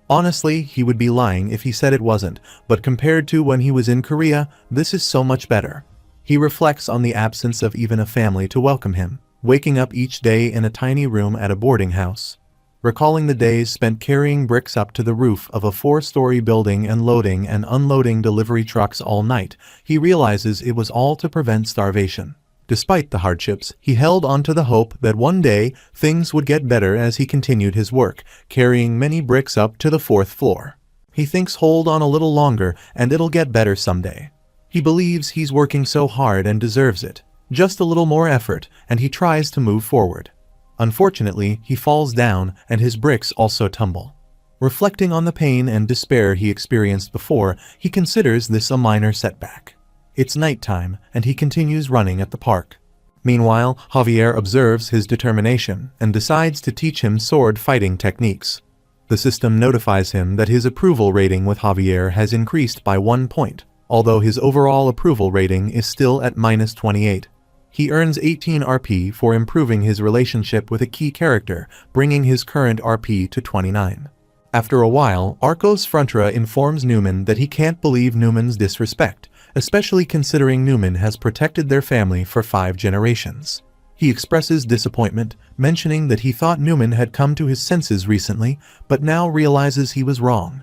[SPEAKER 1] Honestly, he would be lying if he said it wasn't, but compared to when he was in Korea, this is so much better. He reflects on the absence of even a family to welcome him, waking up each day in a tiny room at a boarding house. Recalling the days spent carrying bricks up to the roof of a 4-story building and loading and unloading delivery trucks all night, he realizes it was all to prevent starvation. Despite the hardships, he held on to the hope that one day things would get better as he continued his work, carrying many bricks up to the 4th floor. He thinks hold on a little longer and it'll get better someday. He believes he's working so hard and deserves it. Just a little more effort, and he tries to move forward. Unfortunately, he falls down, and his bricks also tumble. Reflecting on the pain and despair he experienced before, he considers this a minor setback. It's nighttime, and he continues running at the park. Meanwhile, Javier observes his determination and decides to teach him sword fighting techniques. The system notifies him that his approval rating with Javier has increased by 1 point, although his overall approval rating is still at -28. He earns 18 RP for improving his relationship with a key character, bringing his current RP to 29. After a while, Arcos Frontra informs Newman that he can't believe Newman's disrespect, especially considering Newman has protected their family for 5 generations. He expresses disappointment, mentioning that he thought Newman had come to his senses recently, but now realizes he was wrong.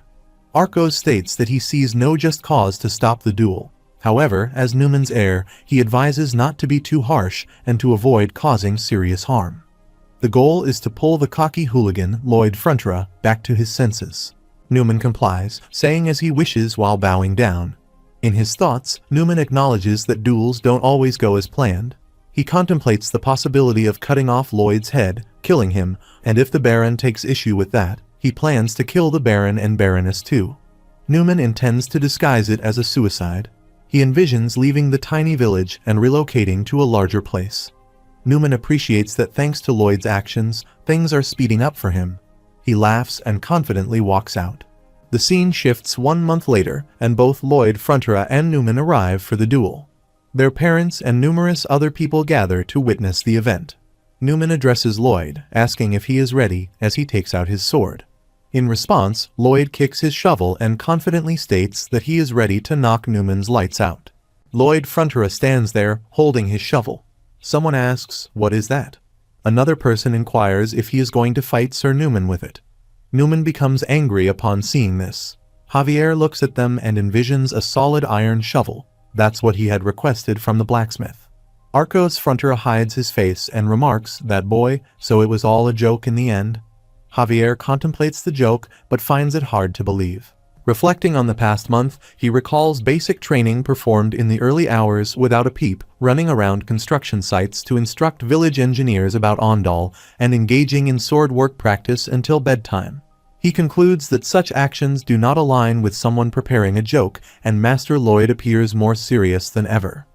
[SPEAKER 1] Arcos states that he sees no just cause to stop the duel. However, as Newman's heir, he advises not to be too harsh and to avoid causing serious harm. The goal is to pull the cocky hooligan, Lloyd Frontra, back to his senses. Newman complies, saying as he wishes while bowing down. In his thoughts, Newman acknowledges that duels don't always go as planned. He contemplates the possibility of cutting off Lloyd's head, killing him, and if the Baron takes issue with that, he plans to kill the Baron and Baroness too. Newman intends to disguise it as a suicide. He envisions leaving the tiny village and relocating to a larger place. Newman appreciates that thanks to Lloyd's actions, things are speeding up for him. He laughs and confidently walks out. The scene shifts 1 month later, and both Lloyd Frontra and Newman arrive for the duel. Their parents and numerous other people gather to witness the event. Newman addresses Lloyd, asking if he is ready as he takes out his sword. In response, Lloyd kicks his shovel and confidently states that he is ready to knock Newman's lights out. Lloyd Fronterer stands there, holding his shovel. Someone asks, "What is that?" Another person inquires if he is going to fight Sir Newman with it. Newman becomes angry upon seeing this. Javier looks at them and envisions a solid iron shovel. That's what he had requested from the blacksmith. Arcos Fronterer hides his face and remarks, "That boy, so it was all a joke in the end?" Javier contemplates the joke but finds it hard to believe. Reflecting on the past month, he recalls basic training performed in the early hours without a peep, running around construction sites to instruct village engineers about Ondal, and engaging in sword work practice until bedtime. He concludes that such actions do not align with someone preparing a joke, and Master Lloyd appears more serious than ever.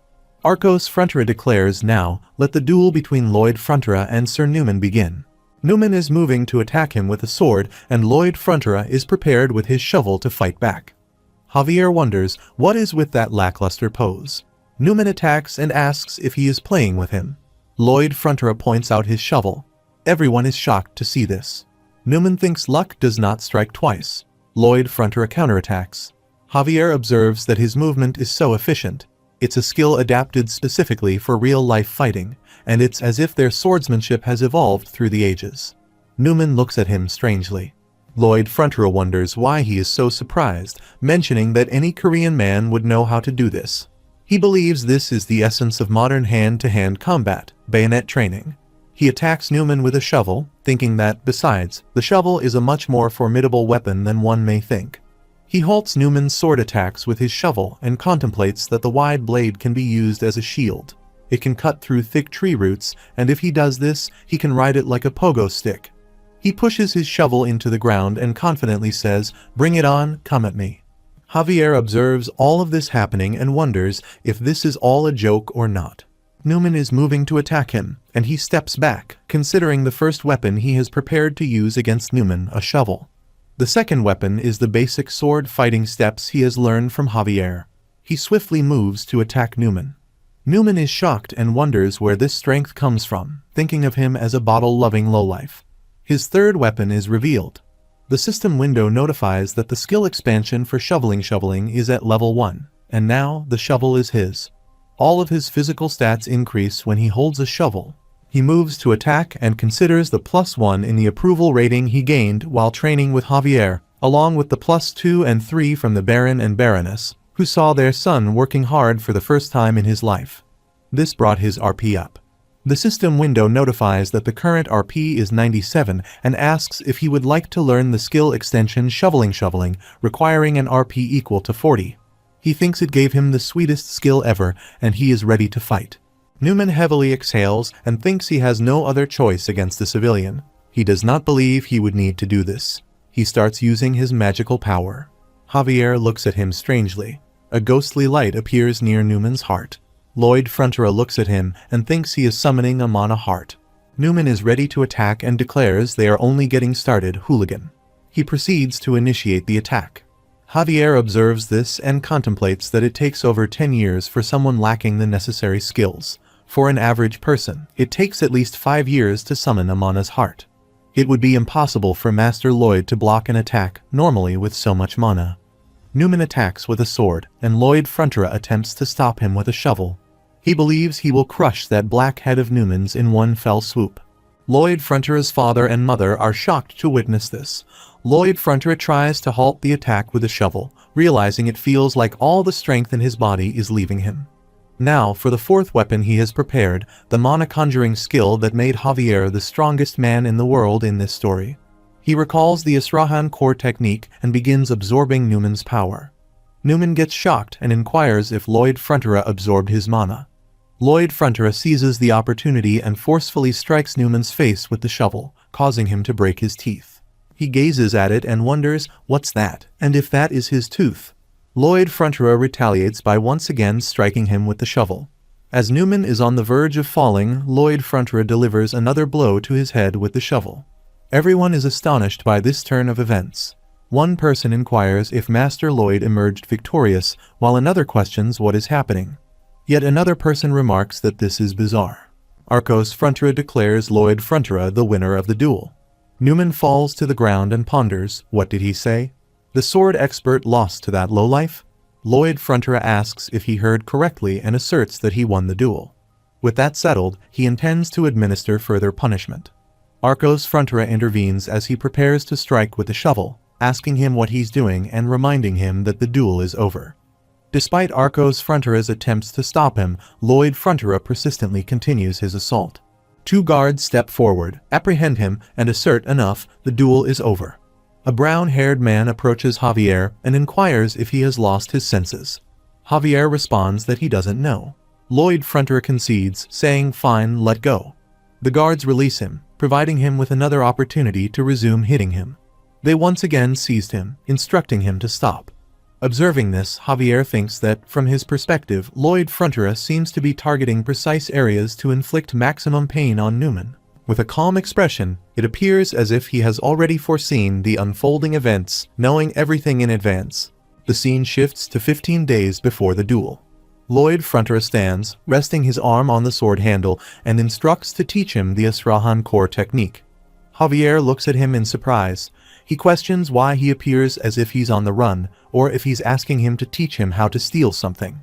[SPEAKER 1] Arcos Fronterer declares, "Now, let the duel between Lloyd Fronterer and Sir Newman begin." Newman is moving to attack him with a sword, and Lloyd Fronterer is prepared with his shovel to fight back. Javier wonders what is with that lackluster pose. Newman attacks and asks if he is playing with him. Lloyd Fronterer points out his shovel. Everyone is shocked to see this. Newman thinks luck does not strike twice. Lloyd Fronterer counterattacks. Javier observes that his movement is so efficient. It's a skill adapted specifically for real-life fighting, and it's as if their swordsmanship has evolved through the ages. Newman looks at him strangely. Lloyd Fronterer wonders why he is so surprised, mentioning that any Korean man would know how to do this. He believes this is the essence of modern hand-to-hand combat, bayonet training. He attacks Newman with a shovel, thinking that, besides, the shovel is a much more formidable weapon than one may think. He halts Newman's sword attacks with his shovel and contemplates that the wide blade can be used as a shield. It can cut through thick tree roots, and if he does this, he can ride it like a pogo stick. He pushes his shovel into the ground and confidently says, "Bring it on, come at me." Javier observes all of this happening and wonders if this is all a joke or not. Newman is moving to attack him, and he steps back, considering the first weapon he has prepared to use against Newman, a shovel. The second weapon is the basic sword fighting steps he has learned from Javier. He swiftly moves to attack Newman. Newman is shocked and wonders where this strength comes from, thinking of him as a bottle-loving lowlife. His third weapon is revealed. The system window notifies that the skill expansion for shoveling is at level 1, and now the shovel is his. All of his physical stats increase when he holds a shovel. He moves to attack and considers the +1 in the approval rating he gained while training with Javier, along with the +2 and 3 from the Baron and Baroness, who saw their son working hard for the first time in his life. This brought his RP up. The system window notifies that the current RP is 97 and asks if he would like to learn the skill extension shoveling, requiring an RP equal to 40. He thinks it gave him the sweetest skill ever, and he is ready to fight. Newman heavily exhales and thinks he has no other choice against the civilian. He does not believe he would need to do this. He starts using his magical power. Javier looks at him strangely. A ghostly light appears near Newman's heart. Lloyd Fronterer looks at him and thinks he is summoning a mana heart. Newman is ready to attack and declares they are only getting started, hooligan. He proceeds to initiate the attack. Javier observes this and contemplates that it takes over 10 years for someone lacking the necessary skills. For an average person, it takes at least 5 years to summon a mana's heart. It would be impossible for Master Lloyd to block an attack normally with so much mana. Newman attacks with a sword, and Lloyd Fronterer attempts to stop him with a shovel. He believes he will crush that black head of Newman's in one fell swoop. Lloyd Fronterer's father and mother are shocked to witness this. Lloyd Fronterer tries to halt the attack with a shovel, realizing it feels like all the strength in his body is leaving him. Now, for the fourth weapon he has prepared, the mana conjuring skill that made Javier the strongest man in the world in this story. He recalls the Israhan core technique and begins absorbing Newman's power. Newman gets shocked and inquires if Lloyd Fronterer absorbed his mana. Lloyd Fronterer seizes the opportunity and forcefully strikes Newman's face with the shovel, causing him to break his teeth. He gazes at it and wonders, what's that, and if that is his tooth. Lloyd Fronterer retaliates by once again striking him with the shovel. As Newman is on the verge of falling, Lloyd Fronterer delivers another blow to his head with the shovel. Everyone is astonished by this turn of events. One person inquires if Master Lloyd emerged victorious, while another questions what is happening. Yet another person remarks that this is bizarre. Arcos Fronterer declares Lloyd Fronterer the winner of the duel. Newman falls to the ground and ponders, what did he say? The sword expert lost to that lowlife? Lloyd Fronterer asks if he heard correctly and asserts that he won the duel. With that settled, he intends to administer further punishment. Arcos Fronterer intervenes as he prepares to strike with the shovel, asking him what he's doing and reminding him that the duel is over. Despite Arcos Fronterer's attempts to stop him, Lloyd Fronterer persistently continues his assault. Two guards step forward, apprehend him, and assert enough, the duel is over. A brown-haired man approaches Javier and inquires if he has lost his senses. Javier responds that he doesn't know. Lloyd Fronterer concedes, saying, "Fine, let go." The guards release him, providing him with another opportunity to resume hitting him. They once again seized him, instructing him to stop. Observing this, Javier thinks that, from his perspective, Lloyd Fronterer seems to be targeting precise areas to inflict maximum pain on Newman. With a calm expression, it appears as if he has already foreseen the unfolding events, knowing everything in advance. The scene shifts to 15 days before the duel. Lloyd Fronterer stands, resting his arm on the sword handle, and instructs to teach him the Asrahan core technique. Javier looks at him in surprise. He questions why he appears as if he's on the run, or if he's asking him to teach him how to steal something.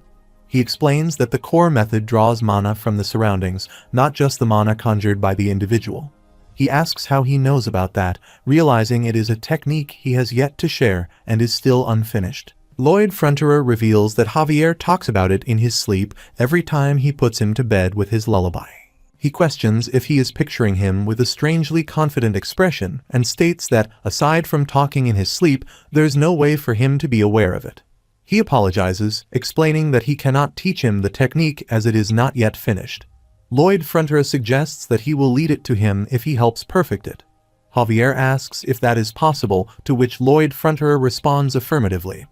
[SPEAKER 1] He explains that the core method draws mana from the surroundings, not just the mana conjured by the individual. He asks how he knows about that, realizing it is a technique he has yet to share and is still unfinished. Lloyd Fronterer reveals that Javier talks about it in his sleep every time he puts him to bed with his lullaby. He questions if he is picturing him with a strangely confident expression and states that, aside from talking in his sleep, there's no way for him to be aware of it. He apologizes, explaining that he cannot teach him the technique as it is not yet finished. Lloyd Fronterer suggests that he will lead it to him if he helps perfect it. Javier asks if that is possible, to which Lloyd Fronterer responds affirmatively.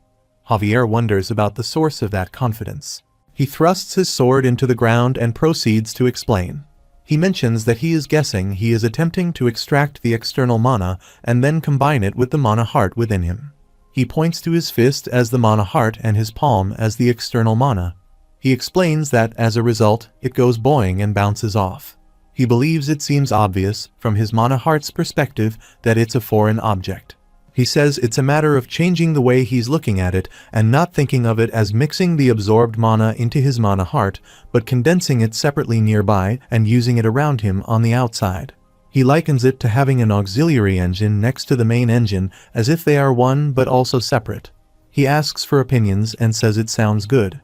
[SPEAKER 1] Javier wonders about the source of that confidence. He thrusts his sword into the ground and proceeds to explain. He mentions that he is guessing he is attempting to extract the external mana and then combine it with the mana heart within him. He points to his fist as the mana heart and his palm as the external mana. He explains that, as a result, it goes boing and bounces off. He believes it seems obvious, from his mana heart's perspective, that it's a foreign object. He says it's a matter of changing the way he's looking at it and not thinking of it as mixing the absorbed mana into his mana heart, but condensing it separately nearby and using it around him on the outside. He likens it to having an auxiliary engine next to the main engine, as if they are one but also separate. He asks for opinions and says it sounds good.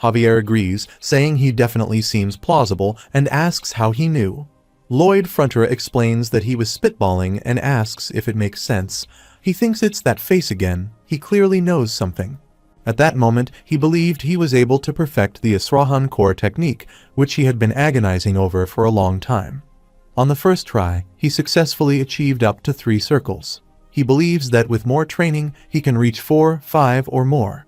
[SPEAKER 1] Javier agrees, saying he definitely seems plausible, and asks how he knew. Lloyd Fronterer explains that he was spitballing and asks if it makes sense. He thinks it's that face again. He clearly knows something. At that moment, he believed he was able to perfect the Asrahan core technique, which he had been agonizing over for a long time. On the first try, he successfully achieved up to 3 circles. He believes that with more training, he can reach 4, 5, or more.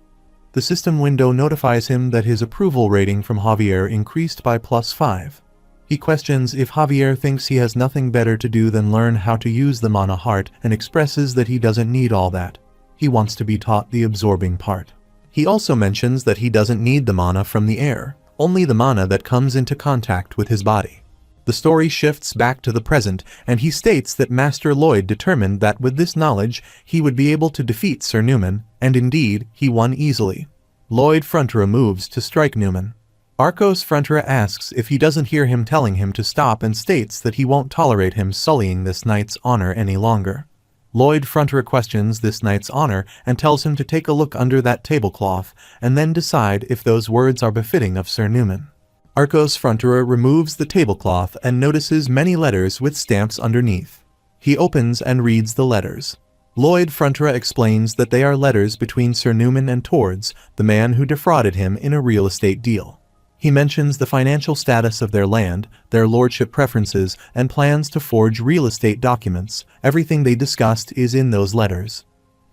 [SPEAKER 1] The system window notifies him that his approval rating from Javier increased by +5. He questions if Javier thinks he has nothing better to do than learn how to use the mana heart and expresses that he doesn't need all that. He wants to be taught the absorbing part. He also mentions that he doesn't need the mana from the air, only the mana that comes into contact with his body. The story shifts back to the present, and he states that Master Lloyd determined that with this knowledge he would be able to defeat Sir Newman, and indeed, he won easily. Lloyd Fronterer moves to strike Newman. Arcos Fronterer asks if he doesn't hear him telling him to stop and states that he won't tolerate him sullying this knight's honor any longer. Lloyd Fronterer questions this knight's honor and tells him to take a look under that tablecloth and then decide if those words are befitting of Sir Newman. Arcos Fronterer removes the tablecloth and notices many letters with stamps underneath. He opens and reads the letters. Lloyd Fronterer explains that they are letters between Sir Newman and Tords, the man who defrauded him in a real estate deal. He mentions the financial status of their land, their lordship preferences, and plans to forge real estate documents. Everything they discussed is in those letters.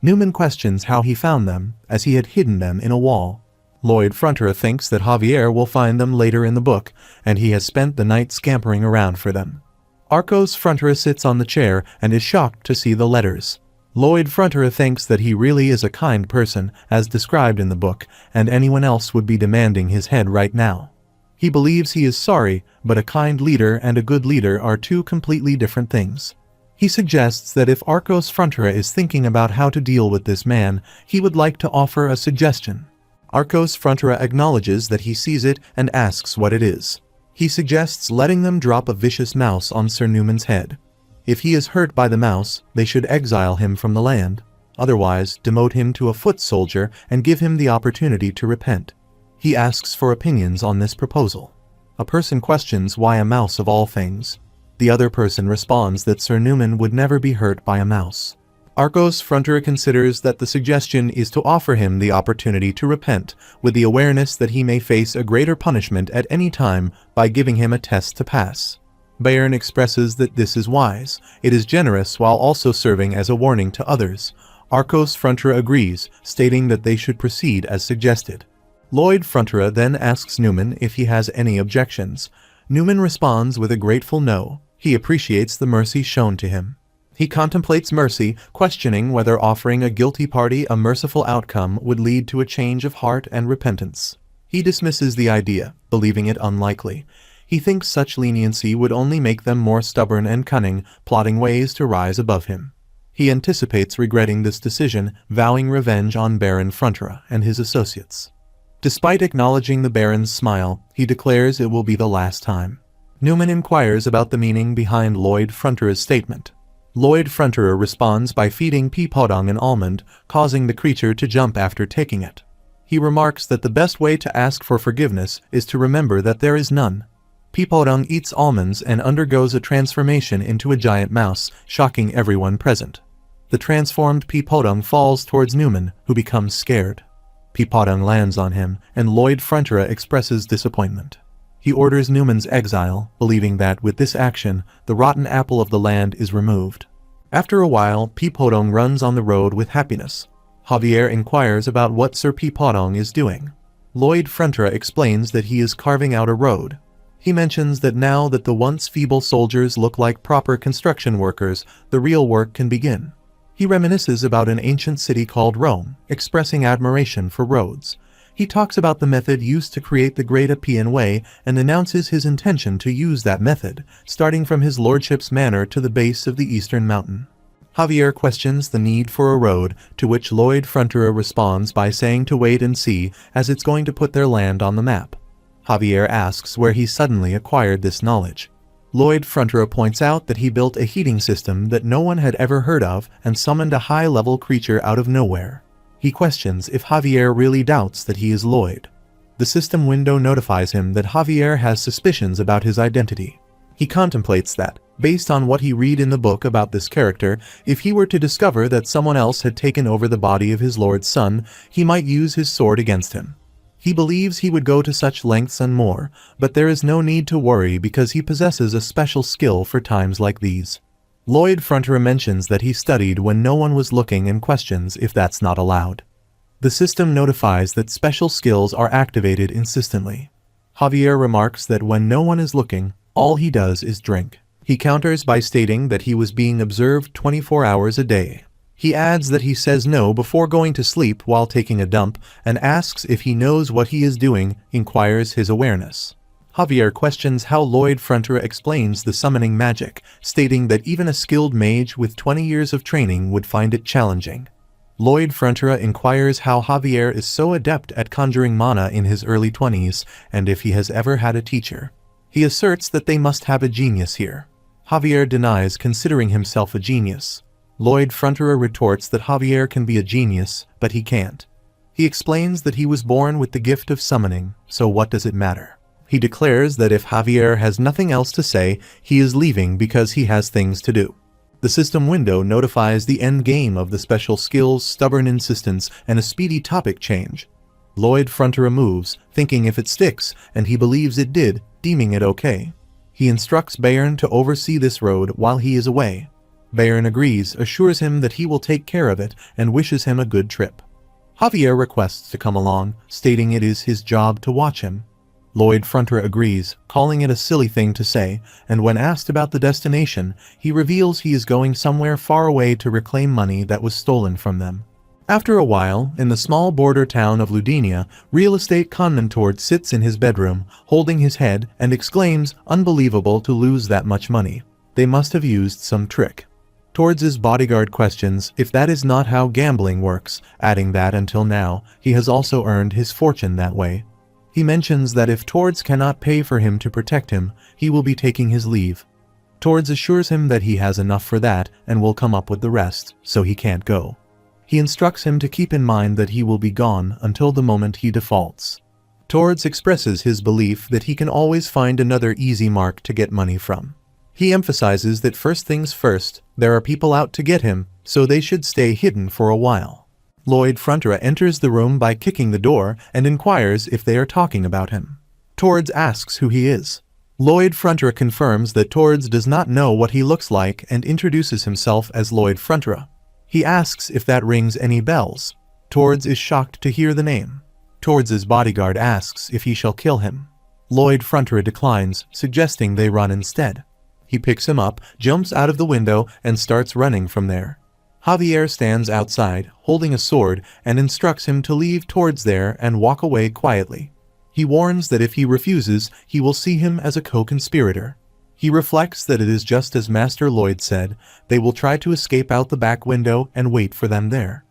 [SPEAKER 1] Newman questions how he found them, as he had hidden them in a wall. Lloyd Fronterer thinks that Javier will find them later in the book, and he has spent the night scampering around for them. Arcos Fronterer sits on the chair and is shocked to see the letters. Lloyd Fronterer thinks that he really is a kind person, as described in the book, and anyone else would be demanding his head right now. He believes he is sorry, but a kind leader and a good leader are two completely different things. He suggests that if Arcos Frontera is thinking about how to deal with this man, he would like to offer a suggestion. Arcos Frontera acknowledges that he sees it and asks what it is. He suggests letting them drop a vicious mouse on Sir Newman's head. If he is hurt by the mouse, they should exile him from the land. Otherwise, demote him to a foot soldier and give him the opportunity to repent. He asks for opinions on this proposal. A person questions why a mouse of all things. The other person responds that Sir Newman would never be hurt by a mouse. Arcos Frontera considers that the suggestion is to offer him the opportunity to repent, with the awareness that he may face a greater punishment at any time by giving him a test to pass. Bayern expresses that this is wise. It is generous while also serving as a warning to others. Arcos Frontera agrees, stating that they should proceed as suggested. Lloyd Frontera then asks Newman if he has any objections. Newman responds with a grateful no. He appreciates the mercy shown to him. He contemplates mercy, questioning whether offering a guilty party a merciful outcome would lead to a change of heart and repentance. He dismisses the idea, believing it unlikely. He thinks such leniency would only make them more stubborn and cunning, plotting ways to rise above him. He anticipates regretting this decision, vowing revenge on Baron Frontera and his associates. Despite acknowledging the Baron's smile, he declares it will be the last time. Newman inquires about the meaning behind Lloyd Frontera's statement. Lloyd Frontera responds by feeding Peapodong an almond, causing the creature to jump after taking it. He remarks that the best way to ask for forgiveness is to remember that there is none. Peapodong eats almonds and undergoes a transformation into a giant mouse, shocking everyone present. The transformed Peapodong falls towards Newman, who becomes scared. Peapodong lands on him, and Lloyd Frontera expresses disappointment. He orders Newman's exile, believing that with this action, the rotten apple of the land is removed. After a while, Peapodong runs on the road with happiness. Javier inquires about what Sir Peapodong is doing. Lloyd Frontera explains that he is carving out a road. He mentions that now that the once feeble soldiers look like proper construction workers, the real work can begin. He reminisces about an ancient city called Rome, expressing admiration for roads. He talks about the method used to create the Great Appian Way and announces his intention to use that method, starting from his lordship's manor to the base of the eastern mountain. Javier questions the need for a road, to which Lloyd Frontera responds by saying to wait and see, as it's going to put their land on the map. Javier asks where he suddenly acquired this knowledge. Lloyd Frontera points out that he built a heating system that no one had ever heard of and summoned a high-level creature out of nowhere. He questions if Javier really doubts that he is Lloyd. The system window notifies him that Javier has suspicions about his identity. He contemplates that, based on what he read in the book about this character, if he were to discover that someone else had taken over the body of his lord's son, he might use his sword against him. He believes he would go to such lengths and more, but there is no need to worry because he possesses a special skill for times like these. Lloyd Frontera mentions that he studied when no one was looking and questions if that's not allowed. The system notifies that special skills are activated insistently. Javier remarks that when no one is looking, all he does is drink. He counters by stating that he was being observed 24 hours a day. He adds that he says no before going to sleep while taking a dump and asks if he knows what he is doing, inquires his awareness. Javier questions how Lloyd Frontera explains the summoning magic, stating that even a skilled mage with 20 years of training would find it challenging. Lloyd Frontera inquires how Javier is so adept at conjuring mana in his early 20s and if he has ever had a teacher. He asserts that they must have a genius here. Javier denies considering himself a genius. Lloyd Frontera retorts that Javier can be a genius, but he can't. He explains that he was born with the gift of summoning, so what does it matter? He declares that if Javier has nothing else to say, he is leaving because he has things to do. The system window notifies the end game of the special skills, stubborn insistence, and a speedy topic change. Lloyd Frontera moves, thinking if it sticks, and he believes it did, deeming it okay. He instructs Bayern to oversee this road while he is away. Bayern agrees, assures him that he will take care of it, and wishes him a good trip. Javier requests to come along, stating it is his job to watch him. Lloyd Frontera agrees, calling it a silly thing to say, and when asked about the destination, he reveals he is going somewhere far away to reclaim money that was stolen from them. After a while, in the small border town of Ludinia, real estate conman Tord sits in his bedroom, holding his head, and exclaims, "Unbelievable to lose that much money. They must have used some trick." Tords' bodyguard questions if that is not how gambling works, adding that until now, he has also earned his fortune that way. He mentions that if Tords cannot pay for him to protect him, he will be taking his leave. Tords assures him that he has enough for that and will come up with the rest, so he can't go. He instructs him to keep in mind that he will be gone until the moment he defaults. Tords expresses his belief that he can always find another easy mark to get money from. He emphasizes that first things first, there are people out to get him, so they should stay hidden for a while. Lloyd Frontera enters the room by kicking the door and inquires if they are talking about him. Tords asks who he is. Lloyd Frontera confirms that Tords does not know what he looks like and introduces himself as Lloyd Frontera. He asks if that rings any bells. Tords is shocked to hear the name. Tords' bodyguard asks if he shall kill him. Lloyd Frontera declines, suggesting they run instead. He picks him up, jumps out of the window, and starts running from there. Javier stands outside, holding a sword, and instructs him to leave Tords there and walk away quietly. He warns that if he refuses, he will see him as a co-conspirator. He reflects that it is just as Master Lloyd said, they will try to escape out the back window and wait for them there.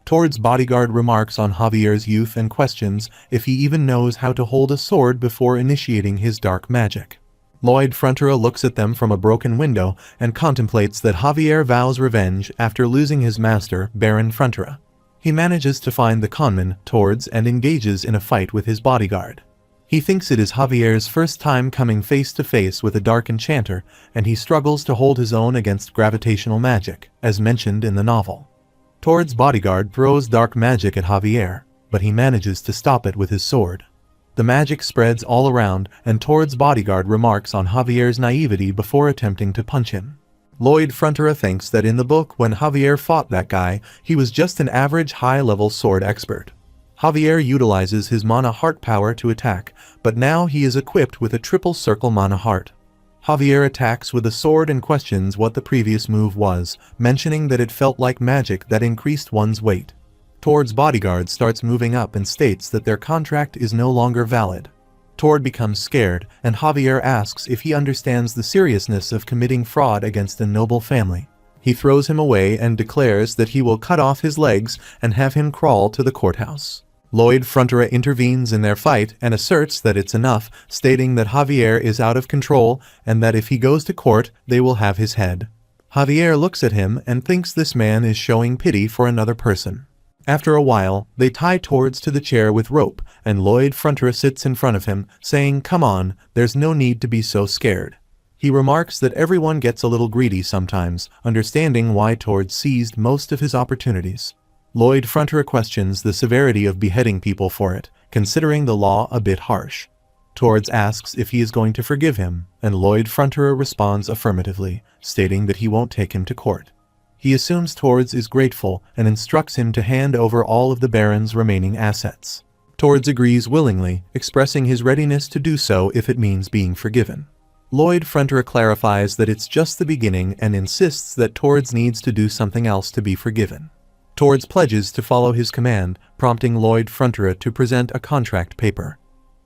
[SPEAKER 1] Tords' bodyguard remarks on Javier's youth and questions if he even knows how to hold a sword before initiating his dark magic. Lloyd Frontera looks at them from a broken window and contemplates that Javier vows revenge after losing his master, Baron Frontera. He manages to find the conman, Tords, and engages in a fight with his bodyguard. He thinks it is Javier's first time coming face to face with a dark enchanter, and he struggles to hold his own against gravitational magic, as mentioned in the novel. Tords' bodyguard throws dark magic at Javier, but he manages to stop it with his sword. The magic spreads all around, and Tords' bodyguard remarks on Javier's naivety before attempting to punch him. Lloyd Frontera thinks that in the book when Javier fought that guy, he was just an average high-level sword expert. Javier utilizes his mana heart power to attack, but now he is equipped with a triple circle mana heart. Javier attacks with a sword and questions what the previous move was, mentioning that it felt like magic that increased one's weight. Tords' bodyguard starts moving up and states that their contract is no longer valid. Tord becomes scared, and Javier asks if he understands the seriousness of committing fraud against a noble family. He throws him away and declares that he will cut off his legs and have him crawl to the courthouse. Lloyd Frontera intervenes in their fight and asserts that it's enough, stating that Javier is out of control and that if he goes to court, they will have his head. Javier looks at him and thinks this man is showing pity for another person. After a while, they tie Tords to the chair with rope, and Lloyd Frontera sits in front of him, saying, "Come on, there's no need to be so scared." He remarks that everyone gets a little greedy sometimes, understanding why Tords seized most of his opportunities. Lloyd Frontera questions the severity of beheading people for it, considering the law a bit harsh. Tords asks if he is going to forgive him, and Lloyd Frontera responds affirmatively, stating that he won't take him to court. He assumes Tords is grateful and instructs him to hand over all of the Baron's remaining assets. Tords agrees willingly, expressing his readiness to do so if it means being forgiven. Lloyd Frontera clarifies that it's just the beginning and insists that Tords needs to do something else to be forgiven. Tords pledges to follow his command, prompting Lloyd Frontera to present a contract paper.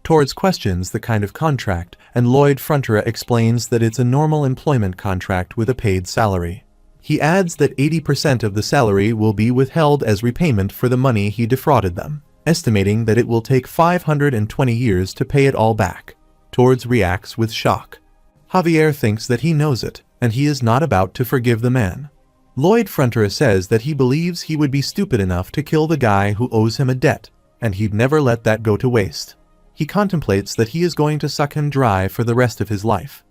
[SPEAKER 1] Tords questions the kind of contract, and Lloyd Frontera explains that it's a normal employment contract with a paid salary. He adds that 80% of the salary will be withheld as repayment for the money he defrauded them, estimating that it will take 520 years to pay it all back. Tords reacts with shock. Javier thinks that he knows it, and he is not about to forgive the man. Lloyd Frontera says that he believes he would be stupid enough to kill the guy who owes him a debt, and he'd never let that go to waste. He contemplates that he is going to suck him dry for the rest of his life.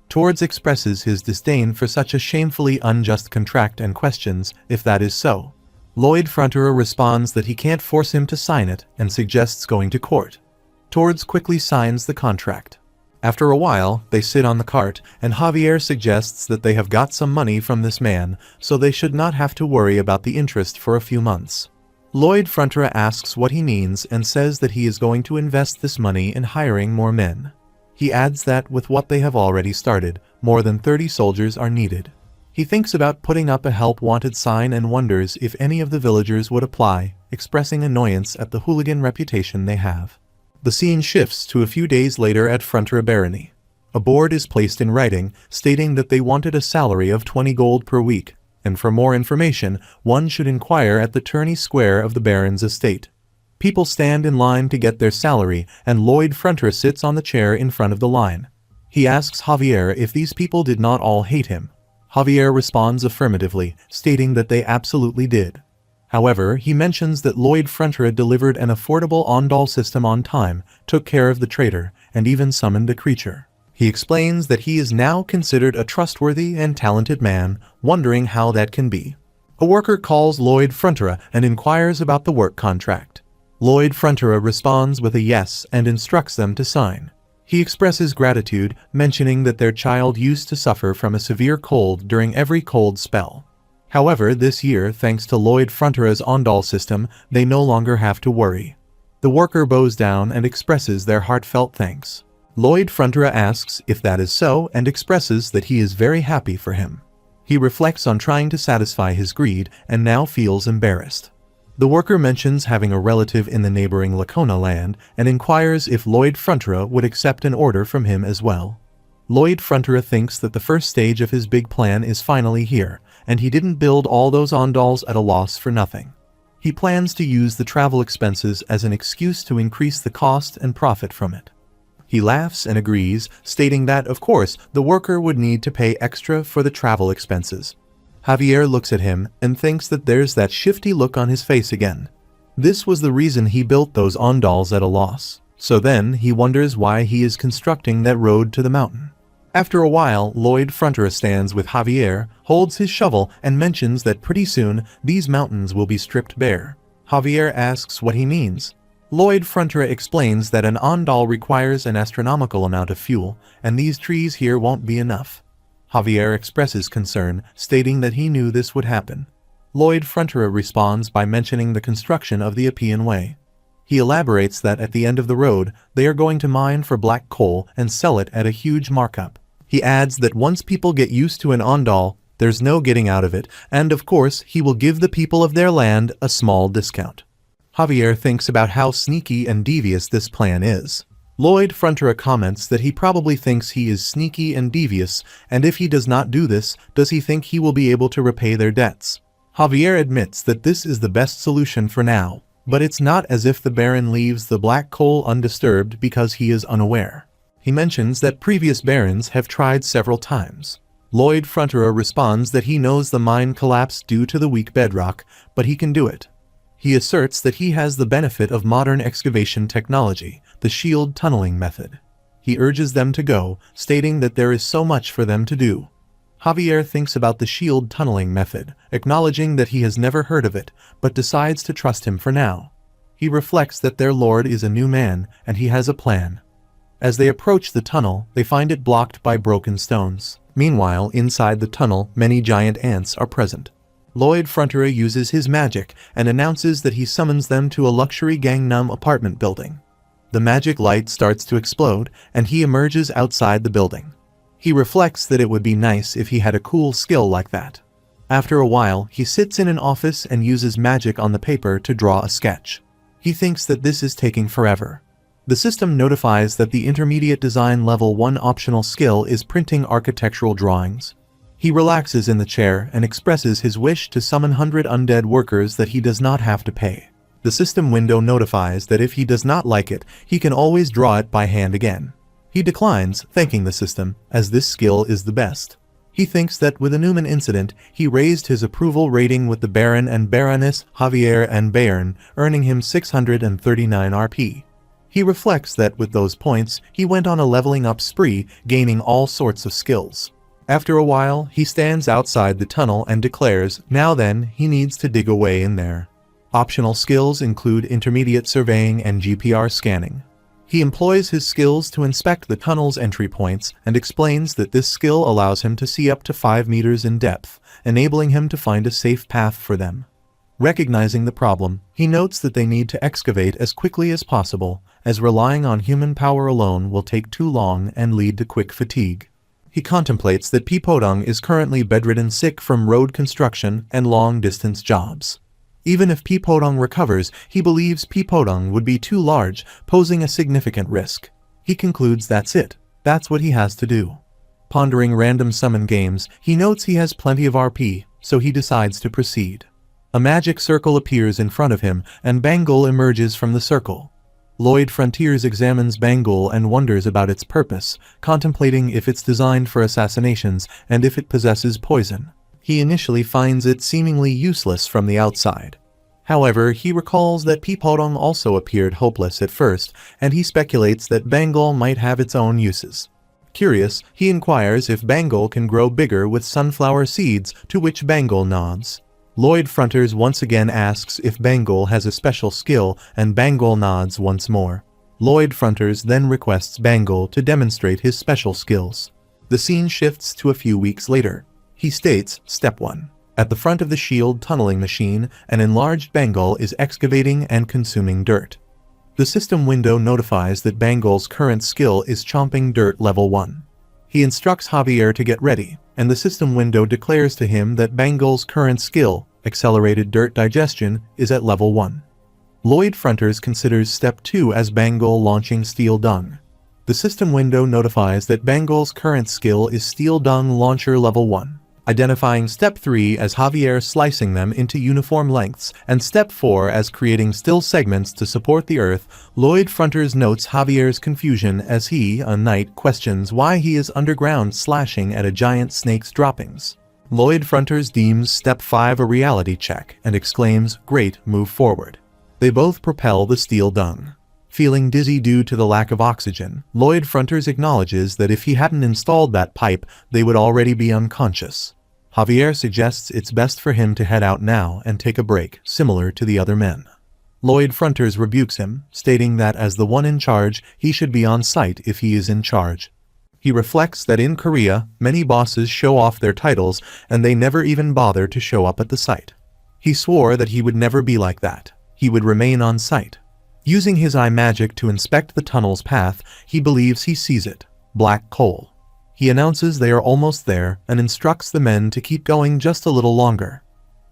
[SPEAKER 1] Tords expresses his disdain for such a shamefully unjust contract and questions if that is so. Lloyd Frontera responds that he can't force him to sign it and suggests going to court. Tords quickly signs the contract. After a while, they sit on the cart, and Javier suggests that they have got some money from this man, so they should not have to worry about the interest for a few months. Lloyd Frontera asks what he means and says that he is going to invest this money in hiring more men. He adds that with what they have already started, more than 30 soldiers are needed. He thinks about putting up a help wanted sign and wonders if any of the villagers would apply, expressing annoyance at the hooligan reputation they have. The scene shifts to a few days later at Frontera Barony. A board is placed in writing, stating that they wanted a salary of 20 gold per week, and for more information, one should inquire at the tourney square of the Baron's estate. People stand in line to get their salary, and Lloyd Fronter sits on the chair in front of the line. He asks Javier if these people did not all hate him. Javier responds affirmatively, stating that they absolutely did. However, he mentions that Lloyd Fronter delivered an affordable Ondal system on time, took care of the traitor, and even summoned a creature. He explains that he is now considered a trustworthy and talented man, wondering how that can be. A worker calls Lloyd Fronter and inquires about the work contract. Lloyd Fronter responds with a yes and instructs them to sign. He expresses gratitude, mentioning that their child used to suffer from a severe cold during every cold spell. However, this year, thanks to Lloyd Fronter's Ondal system, they no longer have to worry. The worker bows down and expresses their heartfelt thanks. Lloyd Fronter asks if that is so and expresses that he is very happy for him. He reflects on trying to satisfy his greed and now feels embarrassed. The worker mentions having a relative in the neighboring Lacona land and inquires if Lloyd Fronter would accept an order from him as well. Lloyd Fronter thinks that the first stage of his big plan is finally here, and he didn't build all those Ondals at a loss for nothing. He plans to use the travel expenses as an excuse to increase the cost and profit from it. He laughs and agrees, stating that, of course, the worker would need to pay extra for the travel expenses. Javier looks at him and thinks that there's that shifty look on his face again. This was the reason he built those Ondals at a loss. So then he wonders why he is constructing that road to the mountain. After a while, Lloyd Fronter stands with Javier, holds his shovel, and mentions that pretty soon these mountains will be stripped bare. Javier asks what he means. Lloyd Fronter explains that an Ondal requires an astronomical amount of fuel, and these trees here won't be enough. Javier expresses concern, stating that he knew this would happen. Lloyd Fronter responds by mentioning the construction of the Appian Way. He elaborates that at the end of the road, they are going to mine for black coal and sell it at a huge markup. He adds that once people get used to an Ondal, there's no getting out of it, and of course, he will give the people of their land a small discount. Javier thinks about how sneaky and devious this plan is. Lloyd Fronter comments that he probably thinks he is sneaky and devious, and if he does not do this, does he think he will be able to repay their debts? Javier admits that this is the best solution for now, but it's not as if the Baron leaves the black coal undisturbed because he is unaware. He mentions that previous barons have tried several times. Lloyd Fronter responds that he knows the mine collapsed due to the weak bedrock, but he can do it. He asserts that he has the benefit of modern excavation technology, the shield tunneling method. He urges them to go, stating that there is so much for them to do. Javier thinks about the shield tunneling method, acknowledging that he has never heard of it, but decides to trust him for now. He reflects that their lord is a new man, and he has a plan. As they approach the tunnel, they find it blocked by broken stones. Meanwhile, inside the tunnel, many giant ants are present. Lloyd Fronter uses his magic and announces that he summons them to a luxury Gangnam apartment building. The magic light starts to explode, and he emerges outside the building. He reflects that it would be nice if he had a cool skill like that. After a while, he sits in an office and uses magic on the paper to draw a sketch. He thinks that this is taking forever. The system notifies that the intermediate design level 1 optional skill is printing architectural drawings. He relaxes in the chair and expresses his wish to summon 100 undead workers that he does not have to pay. The system window notifies that if he does not like it, he can always draw it by hand again. He declines, thanking the system, as this skill is the best. He thinks that with the Newman incident, he raised his approval rating with the Baron and Baroness, Javier and Bayern, earning him 639 RP. He reflects that with those points, he went on a leveling up spree, gaining all sorts of skills. After a while, he stands outside the tunnel and declares, now then, he needs to dig away in there. Optional skills include intermediate surveying and GPR scanning. He employs his skills to inspect the tunnel's entry points and explains that this skill allows him to see up to 5 meters in depth, enabling him to find a safe path for them. Recognizing the problem, he notes that they need to excavate as quickly as possible, as relying on human power alone will take too long and lead to quick fatigue. He contemplates that Pipodong is currently bedridden sick from road construction and long-distance jobs. Even if Pipodong recovers, he believes Pipodong would be too large, posing a significant risk. He concludes that's it. That's what he has to do. Pondering random summon games, he notes he has plenty of RP, so he decides to proceed. A magic circle appears in front of him, and Bangle emerges from the circle. Lloyd Frontiers examines Bangle and wonders about its purpose, contemplating if it's designed for assassinations and if it possesses poison. He initially finds it seemingly useless from the outside. However, he recalls that Peepodong also appeared hopeless at first, and he speculates that Bangle might have its own uses. Curious, he inquires if Bangle can grow bigger with sunflower seeds, to which Bangle nods. Lloyd Frontiers once again asks if Bangle has a special skill, and Bangle nods once more. Lloyd Frontiers then requests Bangle to demonstrate his special skills. The scene shifts to a few weeks later. He states, Step 1. At the front of the shield tunneling machine, an enlarged Bangle is excavating and consuming dirt. The system window notifies that Bangle's current skill is chomping dirt level 1. He instructs Javier to get ready, and the system window declares to him that Bangle's current skill, accelerated dirt digestion, is at level 1. Lloyd Frontiers considers Step 2 as Bangle launching steel dung. The system window notifies that Bangle's current skill is steel dung launcher level 1, identifying Step 3 as Javier slicing them into uniform lengths, and Step 4 as creating still segments to support the earth. Lloyd Frontiers notes Javier's confusion as he, a knight, questions why he is underground slashing at a giant snake's droppings. Lloyd Frontiers deems Step 5 a reality check and exclaims, Great, move forward. They both propel the steel dung. Feeling dizzy due to the lack of oxygen, Lloyd Frontiers acknowledges that if he hadn't installed that pipe, they would already be unconscious. Javier suggests it's best for him to head out now and take a break, similar to the other men. Lloyd Frontiers rebukes him, stating that as the one in charge, he should be on site if he is in charge. He reflects that in Korea, many bosses show off their titles and they never even bother to show up at the site. He swore that he would never be like that. He would remain on site. Using his eye magic to inspect the tunnel's path, he believes he sees it, black coal. He announces they are almost there and instructs the men to keep going just a little longer.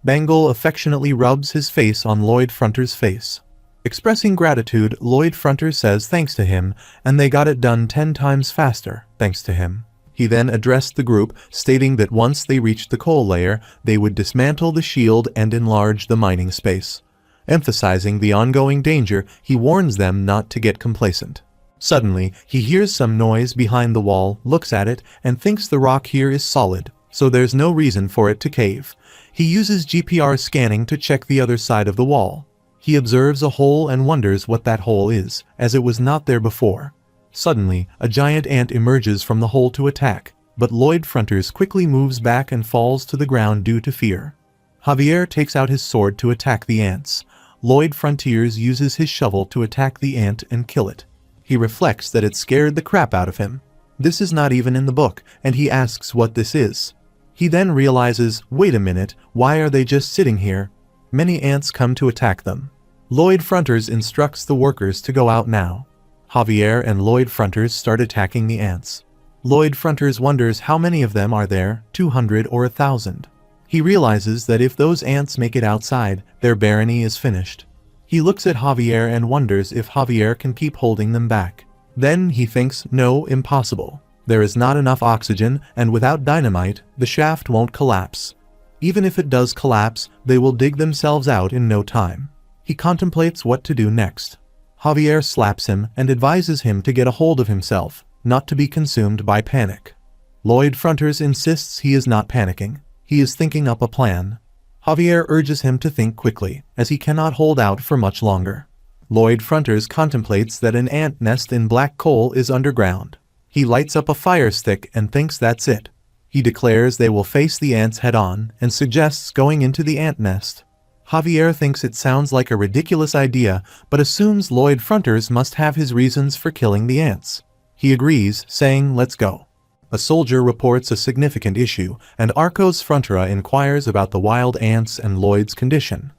[SPEAKER 1] Bangle affectionately rubs his face on Lloyd Frontiers' face. Expressing gratitude, Lloyd Frontiers says thanks to him, and they got it done 10 times faster, thanks to him. He then addressed the group, stating that once they reached the coal layer, they would dismantle the shield and enlarge the mining space. Emphasizing the ongoing danger, he warns them not to get complacent. Suddenly, he hears some noise behind the wall, looks at it, and thinks the rock here is solid, so there's no reason for it to cave. He uses GPR scanning to check the other side of the wall. He observes a hole and wonders what that hole is, as it was not there before. Suddenly, a giant ant emerges from the hole to attack, but Lloyd Frontiers quickly moves back and falls to the ground due to fear. Javier takes out his sword to attack the ants. Lloyd Frontiers uses his shovel to attack the ant and kill it. He reflects that it scared the crap out of him. This is not even in the book, and he asks what this is. He then realizes, wait a minute, why are they just sitting here? Many ants come to attack them. Lloyd Frontiers instructs the workers to go out now. Javier and Lloyd Frontiers start attacking the ants. Lloyd Frontiers wonders how many of them are there, 200 or 1,000. He realizes that if those ants make it outside, their barony is finished. He looks at Javier and wonders if Javier can keep holding them back. Then he thinks, no, impossible. There is not enough oxygen, and without dynamite, the shaft won't collapse. Even if it does collapse, they will dig themselves out in no time. He contemplates what to do next. Javier slaps him and advises him to get a hold of himself, not to be consumed by panic. Lloyd Frontiers insists he is not panicking. He is thinking up a plan. Javier urges him to think quickly, as he cannot hold out for much longer. Lloyd Frontiers contemplates that an ant nest in black coal is underground. He lights up a fire stick and thinks that's it. He declares they will face the ants head-on and suggests going into the ant nest. Javier thinks it sounds like a ridiculous idea, but assumes Lloyd Frontiers must have his reasons for killing the ants. He agrees, saying, let's go. A soldier reports a significant issue, and Arcos Frontera inquires about the wild ants and Lloyd's condition.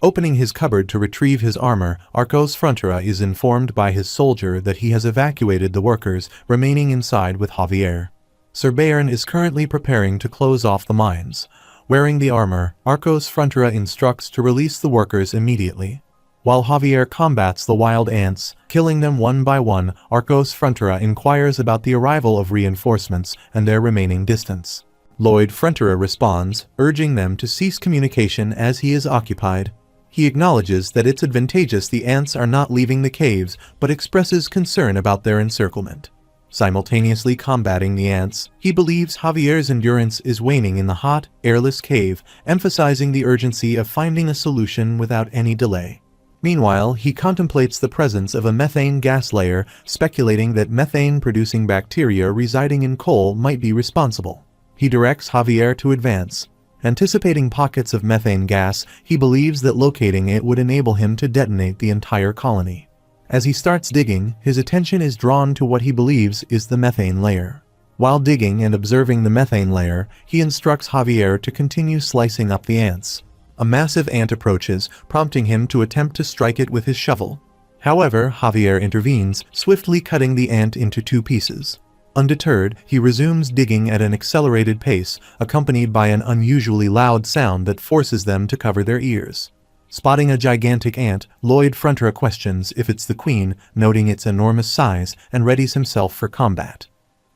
[SPEAKER 1] Opening his cupboard to retrieve his armor, Arcos Frontera is informed by his soldier that he has evacuated the workers, remaining inside with Javier. Sir Bayern is currently preparing to close off the mines. Wearing the armor, Arcos Frontera instructs to release the workers immediately. While Javier combats the wild ants, killing them one by one, Arcos Frontera inquires about the arrival of reinforcements and their remaining distance. Lloyd Fronterer responds, urging them to cease communication as he is occupied. He acknowledges that it's advantageous the ants are not leaving the caves, but expresses concern about their encirclement. Simultaneously combating the ants, he believes Javier's endurance is waning in the hot, airless cave, emphasizing the urgency of finding a solution without any delay. Meanwhile, he contemplates the presence of a methane gas layer, speculating that methane-producing bacteria residing in coal might be responsible. He directs Javier to advance. Anticipating pockets of methane gas, he believes that locating it would enable him to detonate the entire colony. As he starts digging, his attention is drawn to what he believes is the methane layer. While digging and observing the methane layer, he instructs Javier to continue slicing up the ants. A massive ant approaches, prompting him to attempt to strike it with his shovel. However, Javier intervenes, swiftly cutting the ant into 2 pieces. Undeterred, he resumes digging at an accelerated pace, accompanied by an unusually loud sound that forces them to cover their ears. Spotting a gigantic ant, Lloyd Fronterer questions if it's the queen, noting its enormous size, and readies himself for combat.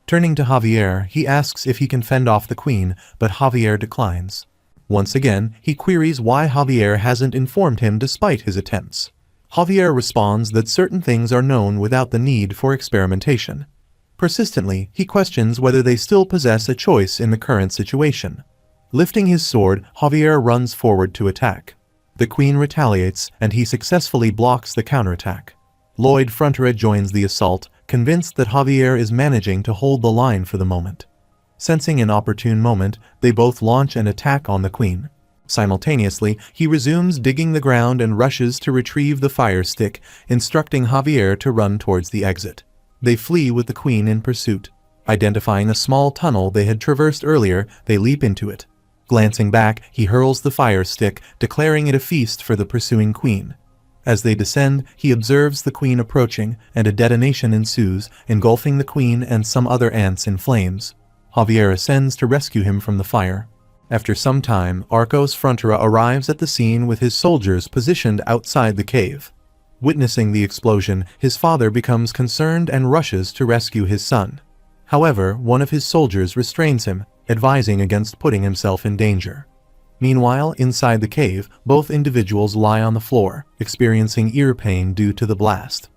[SPEAKER 1] Turning to Javier, he asks if he can fend off the queen, but Javier declines. Once again, he queries why Javier hasn't informed him despite his attempts. Javier responds that certain things are known without the need for experimentation. Persistently, he questions whether they still possess a choice in the current situation. Lifting his sword, Javier runs forward to attack. The queen retaliates, and he successfully blocks the counterattack. Lloyd Fronterer joins the assault, convinced that Javier is managing to hold the line for the moment. Sensing an opportune moment, they both launch an attack on the queen. Simultaneously, he resumes digging the ground and rushes to retrieve the fire stick, instructing Javier to run towards the exit. They flee with the queen in pursuit. Identifying a small tunnel they had traversed earlier, they leap into it. Glancing back, he hurls the fire stick, declaring it a feast for the pursuing queen. As they descend, he observes the queen approaching, and a detonation ensues, engulfing the queen and some other ants in flames. Javier ascends to rescue him from the fire. After some time, Arcos Fronterer arrives at the scene with his soldiers positioned outside the cave. Witnessing the explosion, his father becomes concerned and rushes to rescue his son. However, one of his soldiers restrains him, advising against putting himself in danger. Meanwhile, inside the cave, both individuals lie on the floor, experiencing ear pain due to the blast.